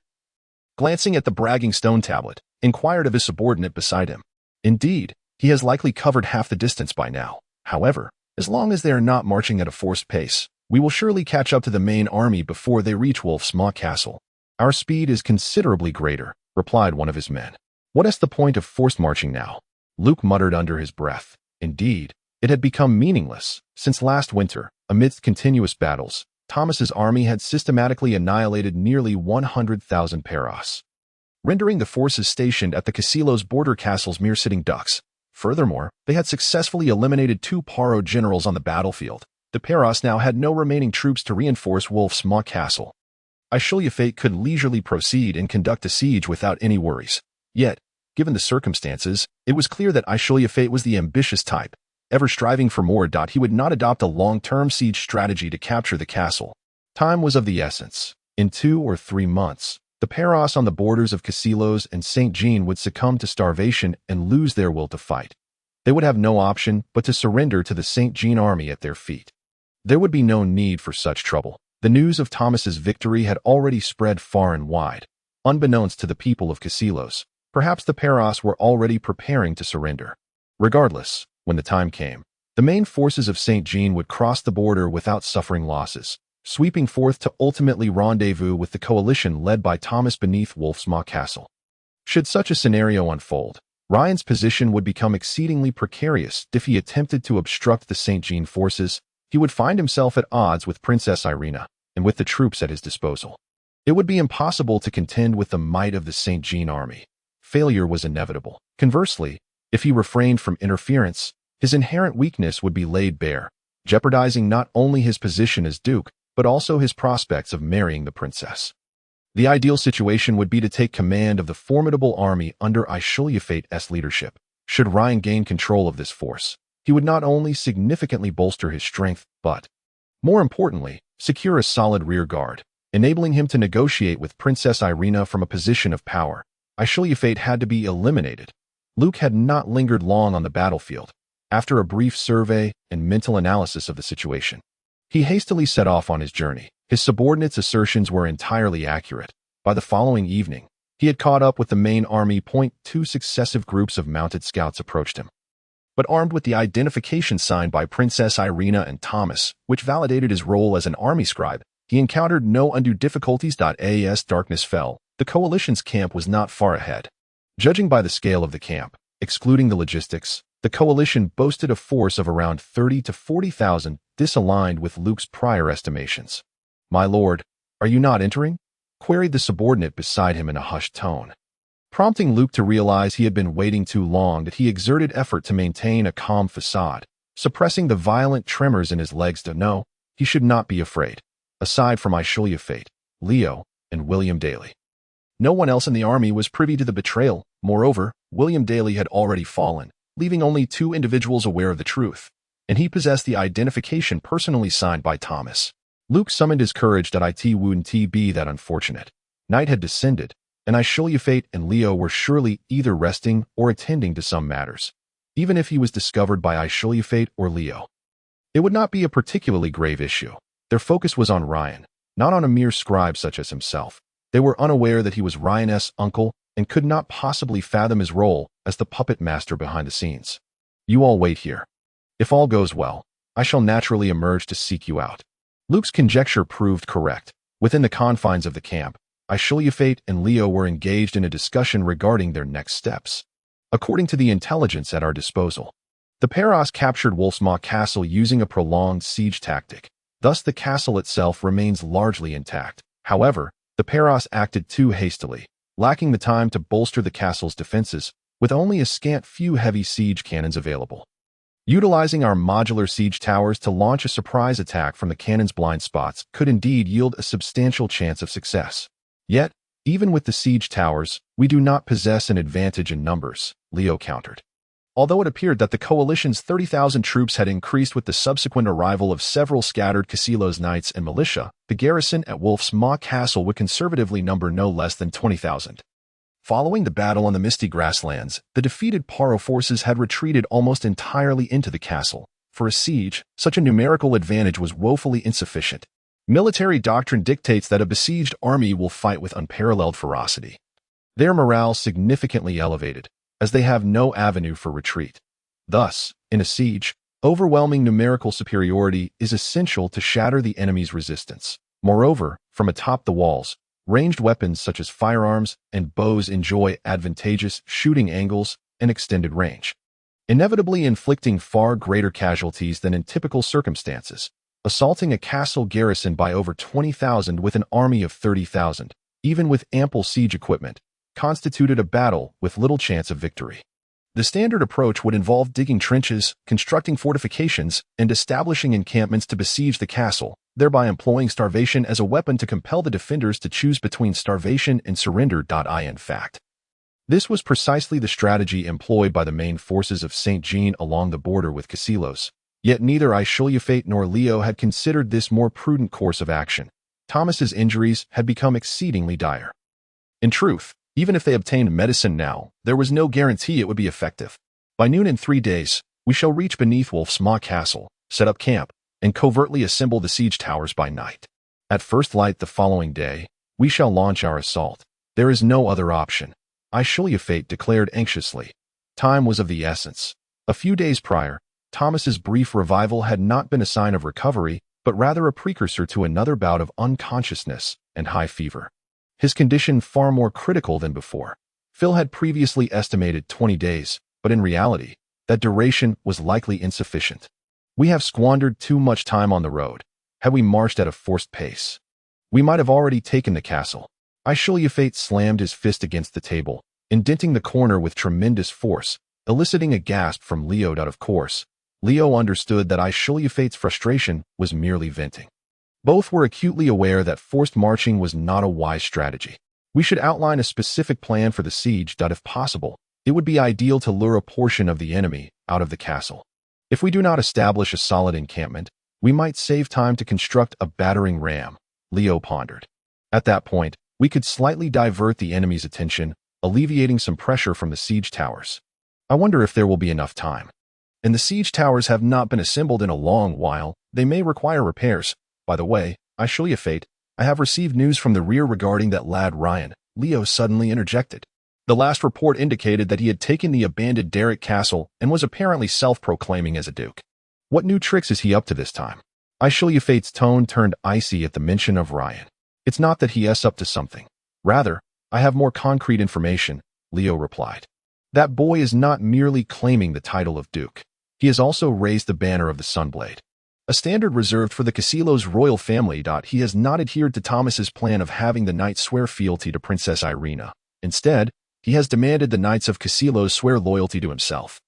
glancing at the bragging stone tablet, inquired of his subordinate beside him. Indeed, he has likely covered half the distance by now. However, as long as they are not marching at a forced pace, we will surely catch up to the main army before they reach Wolf's Maw Castle. Our speed is considerably greater, replied one of his men. What is the point of forced marching now? Luke muttered under his breath. Indeed, it had become meaningless. Since last winter, amidst continuous battles, Thomas's army had systematically annihilated nearly 100,000 Peros, rendering the forces stationed at the Casilo's border castles mere sitting ducks. Furthermore, they had successfully eliminated 2 Paro generals on the battlefield. The Peros now had no remaining troops to reinforce Wolf's Maw Castle. Ashru Lathe could leisurely proceed and conduct a siege without any worries. Yet, given the circumstances, it was clear that Ashru Lathe was the ambitious type, ever striving for more. He would not adopt a long-term siege strategy to capture the castle. Time was of the essence. In 2 or 3 months, the Peros on the borders of Casilos and St. Jean would succumb to starvation and lose their will to fight. They would have no option but to surrender to the St. Jean army at their feet. There would be no need for such trouble. The news of Thomas's victory had already spread far and wide. Unbeknownst to the people of Casilos, perhaps the Peros were already preparing to surrender. Regardless, when the time came, the main forces of St. Jean would cross the border without suffering losses, sweeping forth to ultimately rendezvous with the coalition led by Thomas beneath Wolf's Maw Castle. Should such a scenario unfold, Ryan's position would become exceedingly precarious. If he attempted to obstruct the St. Jean forces, he would find himself at odds with Princess Irina, and with the troops at his disposal. It would be impossible to contend with the might of the St. Jean army. Failure was inevitable. Conversely, if he refrained from interference, his inherent weakness would be laid bare, jeopardizing not only his position as duke, but also his prospects of marrying the princess. The ideal situation would be to take command of the formidable army under Ashru Lathe's leadership. Should Ryan gain control of this force, he would not only significantly bolster his strength, but, more importantly, secure a solid rear guard, enabling him to negotiate with Princess Irina from a position of power. Ashru Lathe had to be eliminated. Luke had not lingered long on the battlefield. After a brief survey and mental analysis of the situation, he hastily set off on his journey. His subordinates' assertions were entirely accurate. By the following evening, he had caught up with the main army. 2 successive groups of mounted scouts approached him, but armed with the identification sign by Princess Irina and Thomas, which validated his role as an army scribe, he encountered no undue difficulties. As darkness fell, the coalition's camp was not far ahead. Judging by the scale of the camp, excluding the logistics, the coalition boasted a force of around 30 to 40,000, disaligned with Luke's prior estimations. "My lord, are you not entering?" queried the subordinate beside him in a hushed tone. Prompting Luke to realize he had been waiting too long, he exerted effort to maintain a calm facade, suppressing the violent tremors in his legs. No, he should not be afraid. Aside from Ashru Lathe, Leo, and William Daly, no one else in the army was privy to the betrayal. Moreover, William Daly had already fallen, leaving only 2 individuals aware of the truth, and he possessed the identification personally signed by Thomas. Luke summoned his courage. It wouldn't be that unfortunate. Night had descended, and Ashru Lathe and Leo were surely either resting or attending to some matters. Even if he was discovered by Ashru Lathe or Leo, it would not be a particularly grave issue. Their focus was on Ryan, not on a mere scribe such as himself. They were unaware that he was Ryan's uncle and could not possibly fathom his role as the puppet master behind the scenes. "You all wait here. If all goes well, I shall naturally emerge to seek you out." Luke's conjecture proved correct. Within the confines of the camp, Ashru Lathe and Leo were engaged in a discussion regarding their next steps. According to the intelligence at our disposal, the Peros captured Wolf's Maw Castle using a prolonged siege tactic. Thus, the castle itself remains largely intact. However, the Peros acted too hastily, lacking the time to bolster the castle's defenses, with only a scant few heavy siege cannons available. Utilizing our modular siege towers to launch a surprise attack from the cannon's blind spots could indeed yield a substantial chance of success. Yet, even with the siege towers, we do not possess an advantage in numbers, Leo countered. Although it appeared that the coalition's 30,000 troops had increased with the subsequent arrival of several scattered Casilos knights and militia, the garrison at Wolf's Maw Castle would conservatively number no less than 20,000. Following the battle on the misty grasslands, the defeated Paro forces had retreated almost entirely into the castle. For a siege, such a numerical advantage was woefully insufficient. Military doctrine dictates that a besieged army will fight with unparalleled ferocity. Their morale significantly elevated, as they have no avenue for retreat. Thus, in a siege, overwhelming numerical superiority is essential to shatter the enemy's resistance. Moreover, from atop the walls, ranged weapons such as firearms and bows enjoy advantageous shooting angles and extended range, inevitably inflicting far greater casualties than in typical circumstances. Assaulting a castle garrison by over 20,000 with an army of 30,000, even with ample siege equipment, constituted a battle with little chance of victory. The standard approach would involve digging trenches, constructing fortifications, and establishing encampments to besiege the castle, thereby employing starvation as a weapon to compel the defenders to choose between starvation and surrender. In fact, this was precisely the strategy employed by the main forces of St. Jean along the border with Cassilos. Yet neither Ashru Lathe nor Leo had considered this more prudent course of action. Thomas's injuries had become exceedingly dire. In truth, even if they obtained medicine now, there was no guarantee it would be effective. By noon in 3 days, we shall reach beneath Wolf's Maw Castle, set up camp, and covertly assemble the siege towers by night. At first light the following day, we shall launch our assault. There is no other option, Ashru Lathe declared anxiously. Time was of the essence. A few days prior, Thomas's brief revival had not been a sign of recovery, but rather a precursor to another bout of unconsciousness and high fever. His condition far more critical than before. Phil had previously estimated 20 days, but in reality, that duration was likely insufficient. We have squandered too much time on the road. Had we marched at a forced pace, we might have already taken the castle. Ashru Lathe slammed his fist against the table, indenting the corner with tremendous force, eliciting a gasp from Leo. Of course, Leo understood that Ashru Lathe's frustration was merely venting. Both were acutely aware that forced marching was not a wise strategy. We should outline a specific plan for the siege. If possible, it would be ideal to lure a portion of the enemy out of the castle. If we do not establish a solid encampment, we might save time to construct a battering ram, Leo pondered. At that point, we could slightly divert the enemy's attention, alleviating some pressure from the siege towers. I wonder if there will be enough time. And the siege towers have not been assembled in a long while. They may require repairs. By the way, Ashru Lathe, I have received news from the rear regarding that lad Ryan, Leo suddenly interjected. The last report indicated that he had taken the abandoned Derrick Castle and was apparently self-proclaiming as a duke. What new tricks is he up to this time? Ashru Lathe's tone turned icy at the mention of Ryan. It's not that he is up to something. Rather, I have more concrete information, Leo replied. That boy is not merely claiming the title of duke. He has also raised the banner of the Sunblade, a standard reserved for the Cassilos royal family. He has not adhered to Thomas's plan of having the knights swear fealty to Princess Irina. Instead, he has demanded the knights of Cassilos swear loyalty to himself.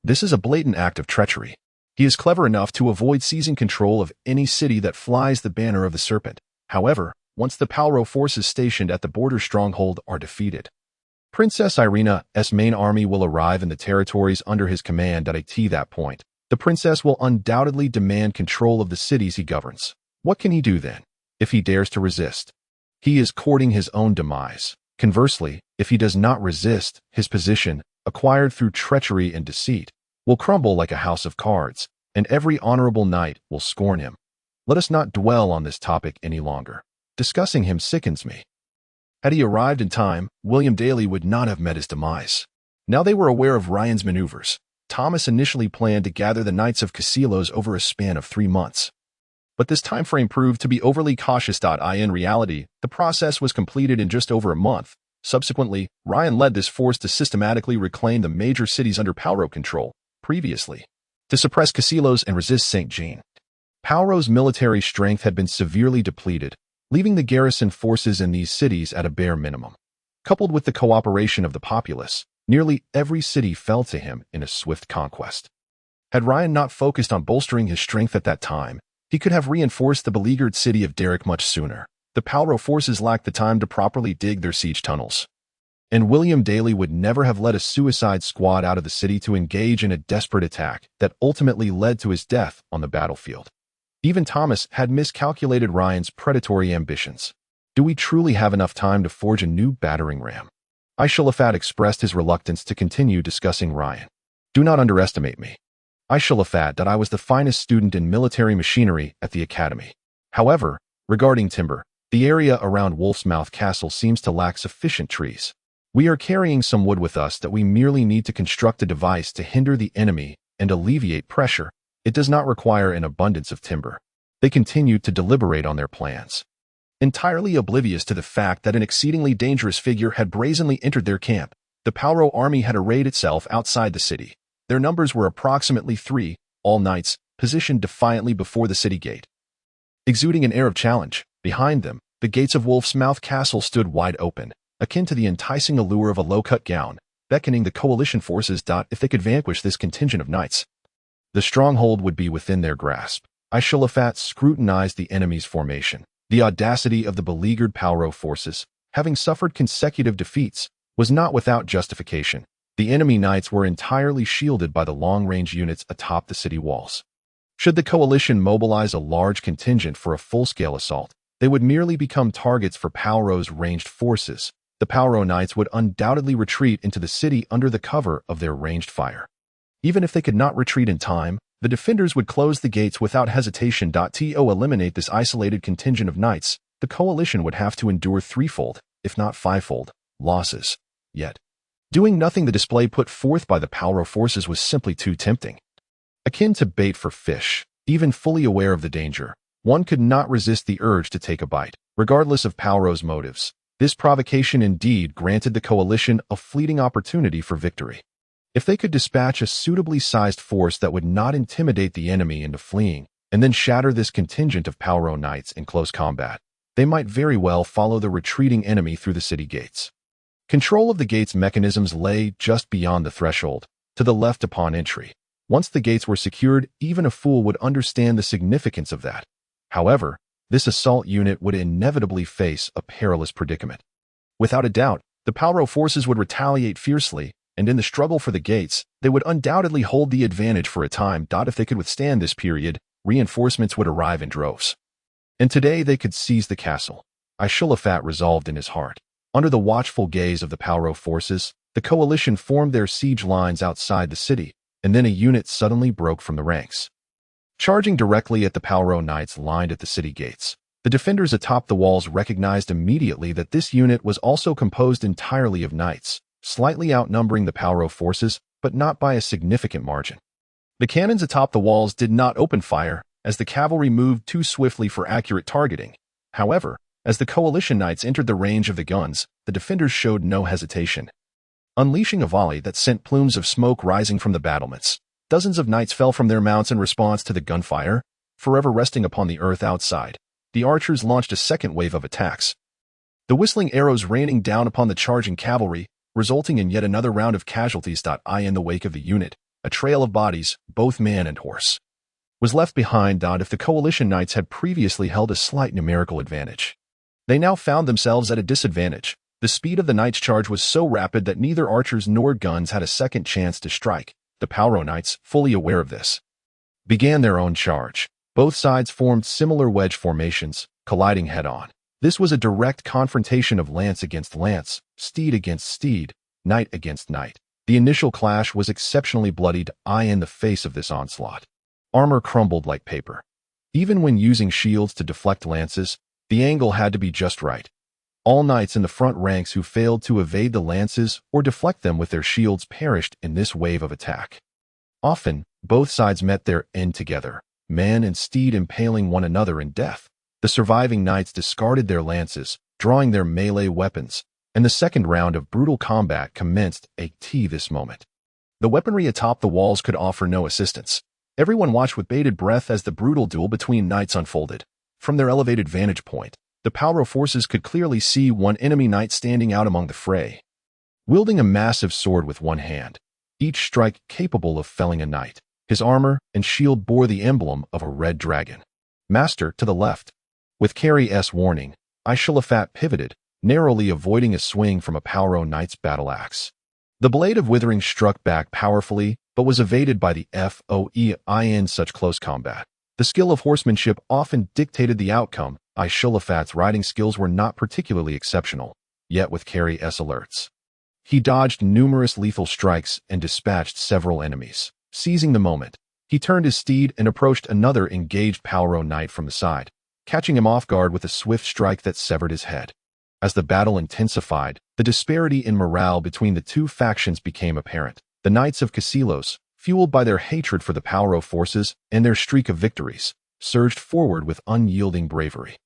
This is a blatant act of treachery. He is clever enough to avoid seizing control of any city that flies the banner of the serpent. However, once the Paro forces stationed at the border stronghold are defeated, Princess Irina's main army will arrive in the territories under his command. At that point, the princess will undoubtedly demand control of the cities he governs. What can he do then, if he dares to resist? He is courting his own demise. Conversely, if he does not resist, his position, acquired through treachery and deceit, will crumble like a house of cards, and every honorable knight will scorn him. Let us not dwell on this topic any longer. Discussing him sickens me. Had he arrived in time, William Daly would not have met his demise. Now they were aware of Ryan's maneuvers. Thomas initially planned to gather the Knights of Cassilos over a span of 3 months. But this time frame proved to be overly cautious. In reality, the process was completed in just over a month. Subsequently, Ryan led this force to systematically reclaim the major cities under Paro control, previously, to suppress Cassilos and resist St. Jean. Paro's military strength had been severely depleted, leaving the garrison forces in these cities at a bare minimum. Coupled with the cooperation of the populace, nearly every city fell to him in a swift conquest. Had Ryan not focused on bolstering his strength at that time, he could have reinforced the beleaguered city of Derrick much sooner. The Paro forces lacked the time to properly dig their siege tunnels. And William Daly would never have led a suicide squad out of the city to engage in a desperate attack that ultimately led to his death on the battlefield. Even Thomas had miscalculated Ryan's predatory ambitions. Do we truly have enough time to forge a new battering ram? Ashru Lathe expressed his reluctance to continue discussing Ryan. Do not underestimate me. Ashru Lathe that I was the finest student in military machinery at the academy. However, regarding timber, the area around Wolf's Mouth Castle seems to lack sufficient trees. We are carrying some wood with us that we merely need to construct a device to hinder the enemy and alleviate pressure. It does not require an abundance of timber. They continued to deliberate on their plans, entirely oblivious to the fact that an exceedingly dangerous figure had brazenly entered their camp. The Palro army had arrayed itself outside the city. Their numbers were approximately 3, all knights, positioned defiantly before the city gate. Exuding an air of challenge, behind them, the gates of Wolf's Mouth Castle stood wide open, akin to the enticing allure of a low-cut gown, beckoning the coalition forces. If they could vanquish this contingent of knights, the stronghold would be within their grasp. Ashru Lathe scrutinized the enemy's formation. The audacity of the beleaguered Palro forces, having suffered consecutive defeats, was not without justification. The enemy knights were entirely shielded by the long-range units atop the city walls. Should the coalition mobilize a large contingent for a full-scale assault, they would merely become targets for Palro's ranged forces. The Palro knights would undoubtedly retreat into the city under the cover of their ranged fire. Even if they could not retreat in time, the defenders would close the gates without hesitation. To eliminate this isolated contingent of knights, the coalition would have to endure threefold, if not fivefold, losses. Yet, doing nothing, the display put forth by the Palro forces was simply too tempting. Akin to bait for fish, even fully aware of the danger, one could not resist the urge to take a bite, regardless of Palro's motives. This provocation indeed granted the coalition a fleeting opportunity for victory. If they could dispatch a suitably sized force that would not intimidate the enemy into fleeing, and then shatter this contingent of Palro knights in close combat, they might very well follow the retreating enemy through the city gates. Control of the gates' mechanisms lay just beyond the threshold, to the left upon entry. Once the gates were secured, even a fool would understand the significance of that. However, this assault unit would inevitably face a perilous predicament. Without a doubt, the Palro forces would retaliate fiercely, and in the struggle for the gates, they would undoubtedly hold the advantage for a time. If they could withstand this period, reinforcements would arrive in droves. And today they could seize the castle. Ashru Lathe resolved in his heart. Under the watchful gaze of the Palro forces, the coalition formed their siege lines outside the city, and then a unit suddenly broke from the ranks. Charging directly at the Palro knights lined at the city gates, the defenders atop the walls recognized immediately that this unit was also composed entirely of knights, slightly outnumbering the Palro forces, but not by a significant margin. The cannons atop the walls did not open fire, as the cavalry moved too swiftly for accurate targeting. However, as the coalition knights entered the range of the guns, the defenders showed no hesitation. Unleashing a volley that sent plumes of smoke rising from the battlements, dozens of knights fell from their mounts in response to the gunfire, forever resting upon the earth outside. The archers launched a second wave of attacks, the whistling arrows raining down upon the charging cavalry, resulting in yet another round of casualties. In the wake of the unit, a trail of bodies, both man and horse, was left behind. If the coalition knights had previously held a slight numerical advantage, they now found themselves at a disadvantage. The speed of the knights' charge was so rapid that neither archers nor guns had a second chance to strike. The Palro knights, fully aware of this, began their own charge. Both sides formed similar wedge formations, colliding head-on. This was a direct confrontation of lance against lance, steed against steed, knight against knight. The initial clash was exceptionally bloodied. In the face of this onslaught, armor crumbled like paper. Even when using shields to deflect lances, the angle had to be just right. All knights in the front ranks who failed to evade the lances or deflect them with their shields perished in this wave of attack. Often, both sides met their end together, man and steed impaling one another in death. The surviving knights discarded their lances, drawing their melee weapons, and the second round of brutal combat commenced. This moment, the weaponry atop the walls could offer no assistance. Everyone watched with bated breath as the brutal duel between knights unfolded. From their elevated vantage point, the Palro forces could clearly see one enemy knight standing out among the fray, wielding a massive sword with one hand, each strike capable of felling a knight. His armor and shield bore the emblem of a red dragon. Master to the left. With Carrie's warning, Ashru Lathe pivoted, narrowly avoiding a swing from a Palro knight's battle axe. The blade of withering struck back powerfully, but was evaded by the foe in such close combat. The skill of horsemanship often dictated the outcome. Ashru Lathe's riding skills were not particularly exceptional, yet with Carrie's alerts, He dodged numerous lethal strikes and dispatched several enemies. Seizing the moment, he turned his steed and approached another engaged Palro knight from the side, catching him off guard with a swift strike that severed his head. As the battle intensified, the disparity in morale between the two factions became apparent. The Knights of Casilos, fueled by their hatred for the Palro forces and their streak of victories, surged forward with unyielding bravery.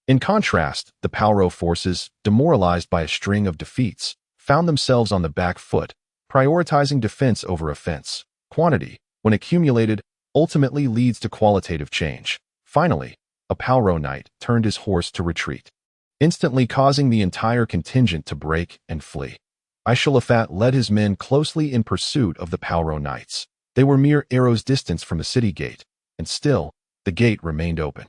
In contrast, the Palro forces, demoralized by a string of defeats, found themselves on the back foot, prioritizing defense over offense. Quantity, when accumulated, ultimately leads to qualitative change. Finally, a Palro knight turned his horse to retreat, instantly causing the entire contingent to break and flee. Ashru Lathe led his men closely in pursuit of the Palro knights. They were mere arrows' distance from the city gate, and still, the gate remained open.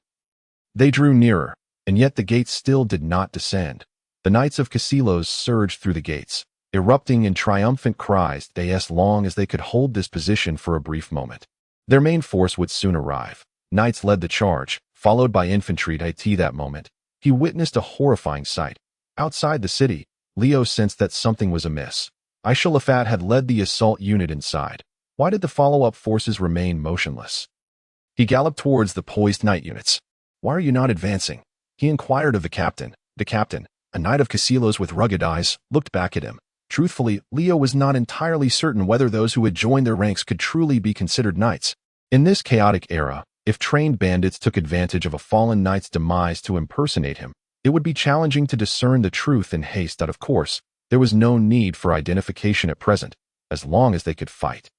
They drew nearer, and yet the gate still did not descend. The Knights of Casilos surged through the gates, erupting in triumphant cries as long as they could hold this position for a brief moment. Their main force would soon arrive. Knights led the charge, followed by infantry. At that moment, he witnessed a horrifying sight. Outside the city, Leo sensed that something was amiss. Ashru Lathe had led the assault unit inside. Why did the follow-up forces remain motionless? He galloped towards the poised knight units. "Why are you not advancing?" he inquired of the captain. The captain, a knight of Casilos with rugged eyes, looked back at him. Truthfully, Leo was not entirely certain whether those who had joined their ranks could truly be considered knights. In this chaotic era, if trained bandits took advantage of a fallen knight's demise to impersonate him, it would be challenging to discern the truth in haste. Of course, there was no need for identification at present, as long as they could fight.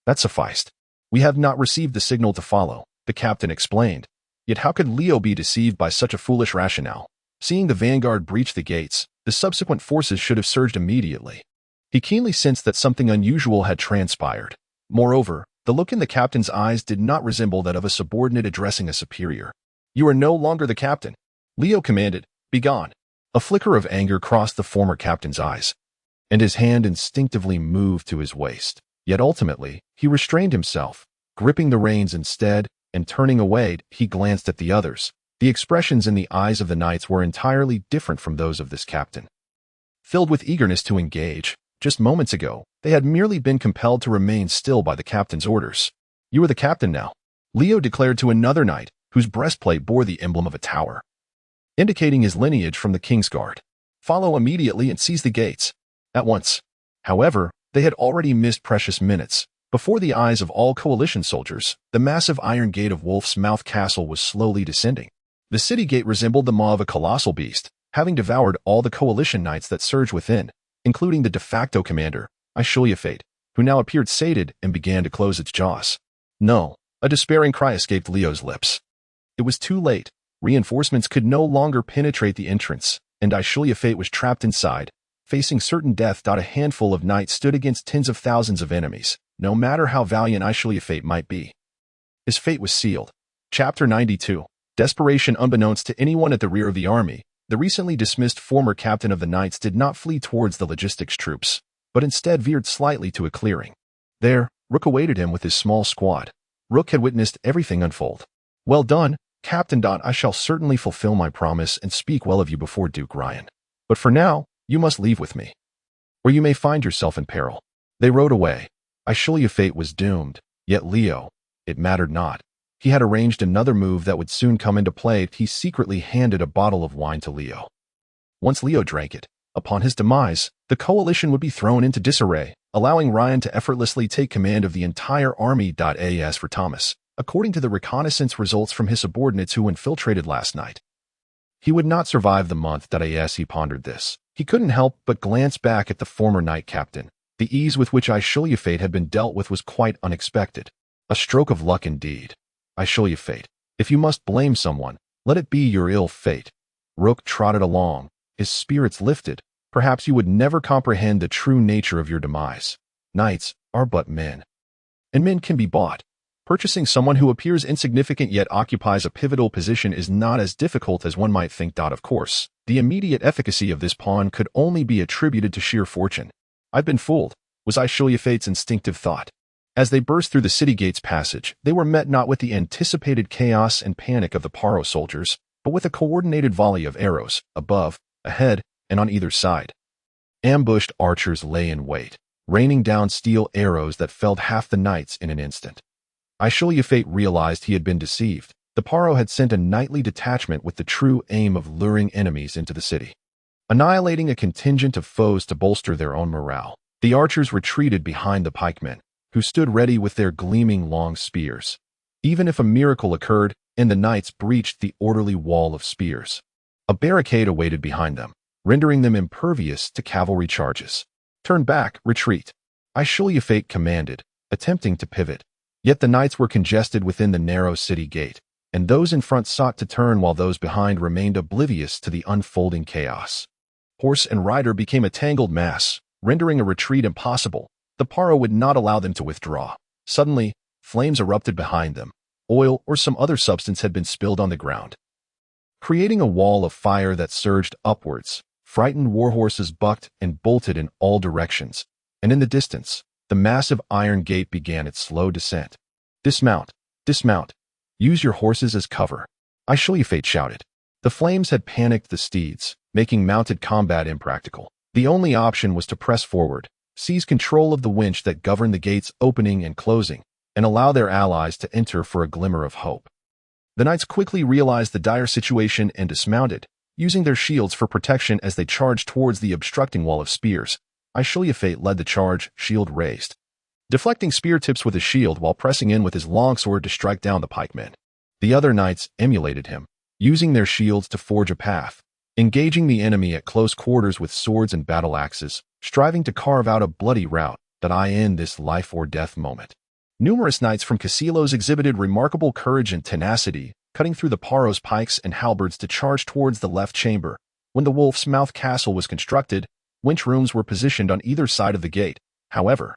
That sufficed. "We have not received the signal to follow," the captain explained. Yet how could Leo be deceived by such a foolish rationale? Seeing the vanguard breach the gates, the subsequent forces should have surged immediately. He keenly sensed that something unusual had transpired. Moreover, the look in the captain's eyes did not resemble that of a subordinate addressing a superior. "You are no longer the captain," Leo commanded. "Begone." A flicker of anger crossed the former captain's eyes, and his hand instinctively moved to his waist. Yet ultimately, he restrained himself, gripping the reins instead, and turning away, he glanced at the others. The expressions in the eyes of the knights were entirely different from those of this captain. Filled with eagerness to engage, just moments ago, they had merely been compelled to remain still by the captain's orders. "You are the captain now," Leo declared to another knight, whose breastplate bore the emblem of a tower, indicating his lineage from the King's Guard. "Follow immediately and seize the gates." At once. However, they had already missed precious minutes. Before the eyes of all coalition soldiers, the massive iron gate of Wolf's Mouth Castle was slowly descending. The city gate resembled the maw of a colossal beast, having devoured all the coalition knights that surged within, including the de facto commander, Ashru Lathe, who now appeared sated and began to close its jaws. "No!" A despairing cry escaped Leo's lips. It was too late. Reinforcements could no longer penetrate the entrance, and Ashru Lathe was trapped inside, facing certain death. A handful of knights stood against tens of thousands of enemies, no matter how valiant Ashru Lathe might be. His fate was sealed. Chapter 92. Desperation. Unbeknownst to anyone at the rear of the army, the recently dismissed former captain of the Knights did not flee towards the logistics troops, but instead veered slightly to a clearing. There, Rook awaited him with his small squad. Rook had witnessed everything unfold. "Well done, Captain. I shall certainly fulfill my promise and speak well of you before Duke Ryan. But for now, you must leave with me, or you may find yourself in peril." They rode away. Ashru Lathe was doomed, yet Leo, it mattered not. He had arranged another move that would soon come into play. He secretly handed a bottle of wine to Leo. Once Leo drank it, upon his demise, the coalition would be thrown into disarray, allowing Ryan to effortlessly take command of the entire army. As for Thomas, according to the reconnaissance results from his subordinates who infiltrated last night, he would not survive the month. As he pondered this, he couldn't help but glance back at the former knight captain. The ease with which Ashru Lathe had been dealt with was quite unexpected. A stroke of luck indeed. Ashru Lathe, if you must blame someone, let it be your ill fate. Rook trotted along, his spirits lifted. Perhaps you would never comprehend the true nature of your demise. Knights are but men, and men can be bought. Purchasing someone who appears insignificant yet occupies a pivotal position is not as difficult as one might think. Of course, the immediate efficacy of this pawn could only be attributed to sheer fortune. "I've been fooled," was Ashru Lathe's instinctive thought. As they burst through the city gate's passage, they were met not with the anticipated chaos and panic of the Palro soldiers, but with a coordinated volley of arrows, above, ahead, and on either side. Ambushed archers lay in wait, raining down steel arrows that felled half the knights in an instant. Ashru Lathe realized he had been deceived. The Paro had sent a knightly detachment with the true aim of luring enemies into the city, annihilating a contingent of foes to bolster their own morale. The archers retreated behind the pikemen, who stood ready with their gleaming long spears. Even if a miracle occurred and the knights breached the orderly wall of spears, a barricade awaited behind them, rendering them impervious to cavalry charges. Turn back, retreat, Ashru Lathe commanded, attempting to pivot. Yet the knights were congested within the narrow city gate, and those in front sought to turn while those behind remained oblivious to the unfolding chaos. Horse and rider became a tangled mass, rendering a retreat impossible. The Paro would not allow them to withdraw. Suddenly, flames erupted behind them. Oil or some other substance had been spilled on the ground, creating a wall of fire that surged upwards. Frightened warhorses bucked and bolted in all directions, and in the distance, the massive iron gate began its slow descent. Dismount! Dismount! Use your horses as cover, Ashru Lathe shouted. The flames had panicked the steeds, making mounted combat impractical. The only option was to press forward, seize control of the winch that governed the gates opening and closing, and allow their allies to enter for a glimmer of hope. The knights quickly realized the dire situation and dismounted, using their shields for protection as they charged towards the obstructing wall of spears. Ashru Lathe led the charge, shield raised, deflecting spear tips with his shield while pressing in with his longsword to strike down the pikemen. The other knights emulated him, using their shields to forge a path, engaging the enemy at close quarters with swords and battle axes, striving to carve out a bloody route that in this life or death moment. Numerous knights from Casilos exhibited remarkable courage and tenacity, cutting through the Paro's pikes and halberds to charge towards the left chamber. When the Wolf's Mouth Castle was constructed, winch rooms were positioned on either side of the gate. However,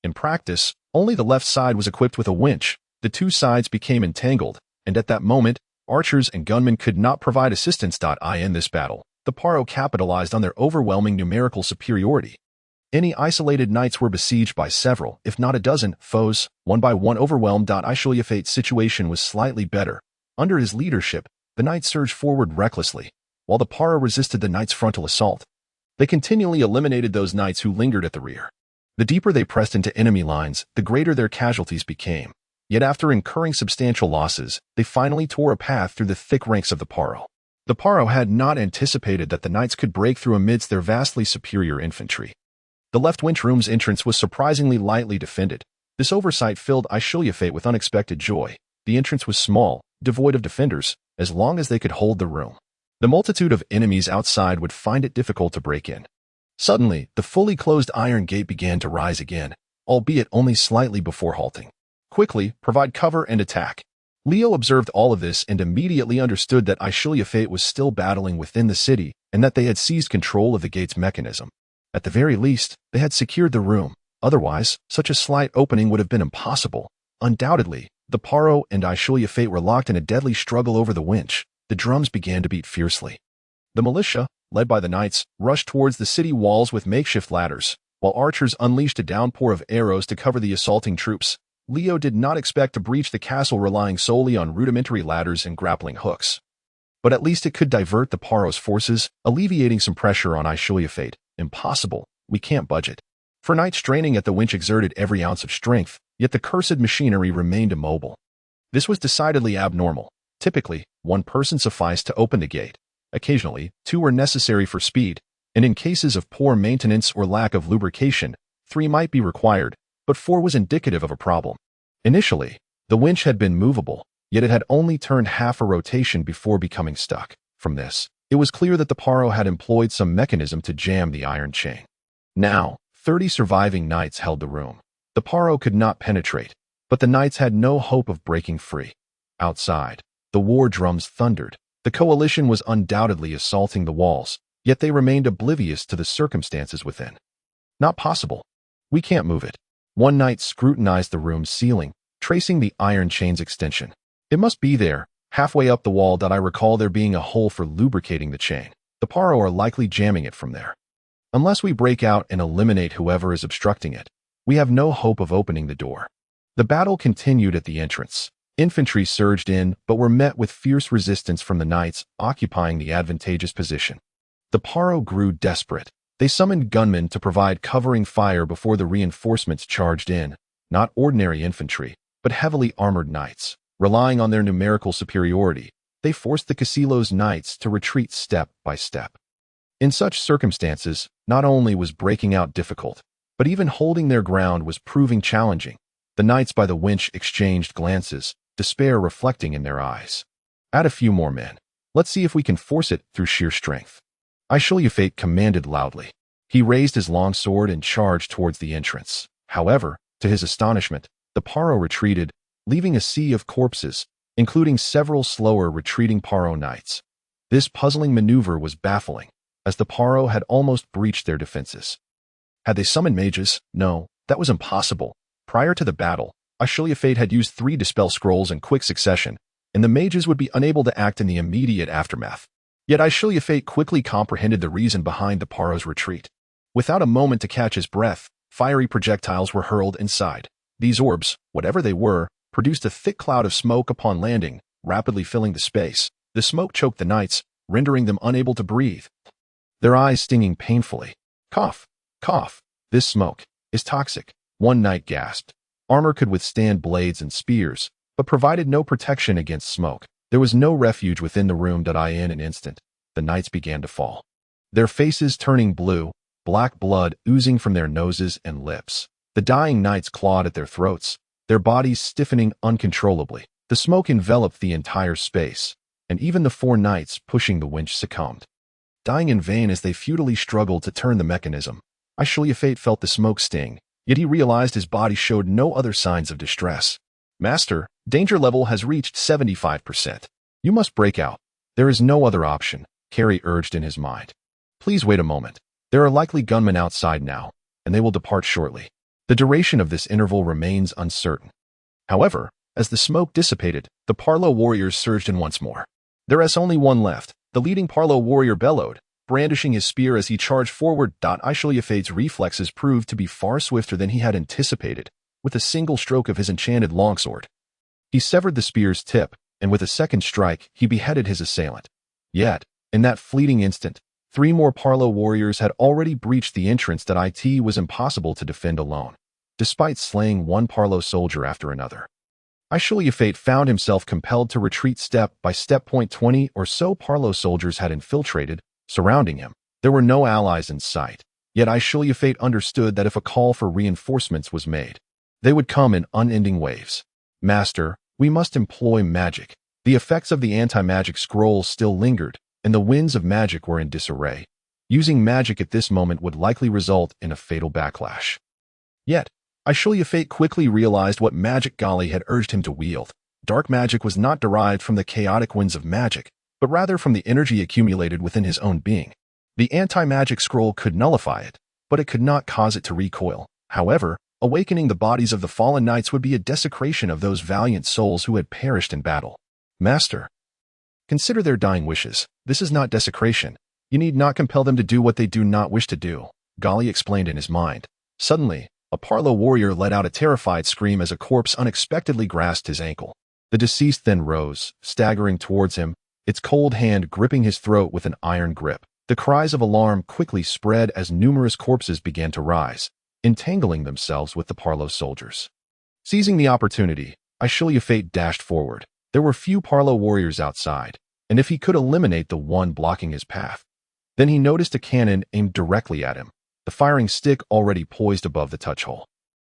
in practice, only the left side was equipped with a winch. The two sides became entangled, and at that moment, archers and gunmen could not provide assistance. In this battle, the Paro capitalized on their overwhelming numerical superiority. Any isolated knights were besieged by several, if not a dozen, foes, one by one overwhelmed. Ashru Lathe's situation was slightly better. Under his leadership, the knights surged forward recklessly, while the Paro resisted the knights' frontal assault. They continually eliminated those knights who lingered at the rear. The deeper they pressed into enemy lines, the greater their casualties became. Yet after incurring substantial losses, they finally tore a path through the thick ranks of the Paro. The Paro had not anticipated that the knights could break through amidst their vastly superior infantry. The left winch room's entrance was surprisingly lightly defended. This oversight filled Ashru Lathe with unexpected joy. The entrance was small, devoid of defenders, as long as they could hold the room. The multitude of enemies outside would find it difficult to break in. Suddenly, the fully closed iron gate began to rise again, albeit only slightly before halting. Quickly, provide cover and attack. Leo observed all of this and immediately understood that Ashru Lathe was still battling within the city and that they had seized control of the gate's mechanism. At the very least, they had secured the room. Otherwise, such a slight opening would have been impossible. Undoubtedly, the Paro and Ashru Lathe were locked in a deadly struggle over the winch. The drums began to beat fiercely. The militia, led by the knights, rushed towards the city walls with makeshift ladders, while archers unleashed a downpour of arrows to cover the assaulting troops. Leo did not expect to breach the castle relying solely on rudimentary ladders and grappling hooks. But at least it could divert the Paro's forces, alleviating some pressure on Ashru Lathe. Impossible. We can't budget. For knights straining at the winch exerted every ounce of strength, yet the cursed machinery remained immobile. This was decidedly abnormal. Typically, one person sufficed to open the gate. Occasionally, two were necessary for speed, and in cases of poor maintenance or lack of lubrication, 3 might be required, but 4 was indicative of a problem. Initially, the winch had been movable, yet it had only turned half a rotation before becoming stuck. From this, it was clear that the Paro had employed some mechanism to jam the iron chain. Now, 30 surviving knights held the room. The Paro could not penetrate, but the knights had no hope of breaking free. Outside, the war drums thundered. The coalition was undoubtedly assaulting the walls, yet they remained oblivious to the circumstances within. Not possible. We can't move it. One knight scrutinized the room's ceiling, tracing the iron chain's extension. It must be there, halfway up the wall. I recall there being a hole for lubricating the chain. The Paro are likely jamming it from there. Unless we break out and eliminate whoever is obstructing it, we have no hope of opening the door. The battle continued at the entrance. Infantry surged in, but were met with fierce resistance from the knights occupying the advantageous position. The Paro grew desperate. They summoned gunmen to provide covering fire before the reinforcements charged in, not ordinary infantry, but heavily armored knights. Relying on their numerical superiority, they forced the Casillo's knights to retreat step by step. In such circumstances, not only was breaking out difficult, but even holding their ground was proving challenging. The knights by the winch exchanged glances, despair reflecting in their eyes. Add a few more men. Let's see if we can force it through sheer strength. Ashru Lathe commanded loudly. He raised his long sword and charged towards the entrance. However, to his astonishment, the Paro retreated, leaving a sea of corpses, including several slower retreating Paro knights. This puzzling maneuver was baffling, as the Paro had almost breached their defenses. Had they summoned mages? No, that was impossible. Prior to the battle, Ashru Lathe had used 3 dispel scrolls in quick succession, and the mages would be unable to act in the immediate aftermath. Yet Ashru Lathe quickly comprehended the reason behind the Paro's retreat. Without a moment to catch his breath, fiery projectiles were hurled inside. These orbs, whatever they were, produced a thick cloud of smoke upon landing, rapidly filling the space. The smoke choked the knights, rendering them unable to breathe, their eyes stinging painfully. Cough, cough, this smoke is toxic, one knight gasped. Armor could withstand blades and spears, but provided no protection against smoke. There was no refuge within the room. In an instant, the knights began to fall, their faces turning blue, black blood oozing from their noses and lips. The dying knights clawed at their throats, their bodies stiffening uncontrollably. The smoke enveloped the entire space, and even the 4 knights pushing the winch succumbed, dying in vain as they futilely struggled to turn the mechanism. Ashru Lathe felt the smoke sting, yet he realized his body showed no other signs of distress. Master, danger level has reached 75%. You must break out. There is no other option, Carrie urged in his mind. Please wait a moment. There are likely gunmen outside now, and they will depart shortly. The duration of this interval remains uncertain. However, as the smoke dissipated, the Parlo warriors surged in once more. There is only one left, the leading Parlo warrior bellowed, brandishing his spear as he charged forward. Ashru Lathe's reflexes proved to be far swifter than he had anticipated. With a single stroke of his enchanted longsword, he severed the spear's tip, and with a second strike, he beheaded his assailant. Yet, in that fleeting instant, 3 more Parlo warriors had already breached the entrance that it was impossible to defend alone. Despite slaying one Parlo soldier after another, Ashru Lathe found himself compelled to retreat step by step. 20 or so Parlo soldiers had infiltrated, surrounding him. There were no allies in sight, yet Ashru Lathe understood that if a call for reinforcements was made, they would come in unending waves. Master, we must employ magic. The effects of the anti-magic scrolls still lingered, and the winds of magic were in disarray. Using magic at this moment would likely result in a fatal backlash. Yet, Ashru Lathe quickly realized what magic Gali had urged him to wield. Dark magic was not derived from the chaotic winds of magic, but rather from the energy accumulated within his own being. The anti-magic scroll could nullify it, but it could not cause it to recoil. However, awakening the bodies of the fallen knights would be a desecration of those valiant souls who had perished in battle. Master, consider their dying wishes. This is not desecration. You need not compel them to do what they do not wish to do, Gali explained in his mind. Suddenly, a Parlo warrior let out a terrified scream as a corpse unexpectedly grasped his ankle. The deceased then rose, staggering towards him, its cold hand gripping his throat with an iron grip. The cries of alarm quickly spread as numerous corpses began to rise, entangling themselves with the Parlo soldiers. Seizing the opportunity, Ashru Lathe dashed forward. There were few Parlo warriors outside, and if he could eliminate the one blocking his path, then he noticed a cannon aimed directly at him, the firing stick already poised above the touch hole.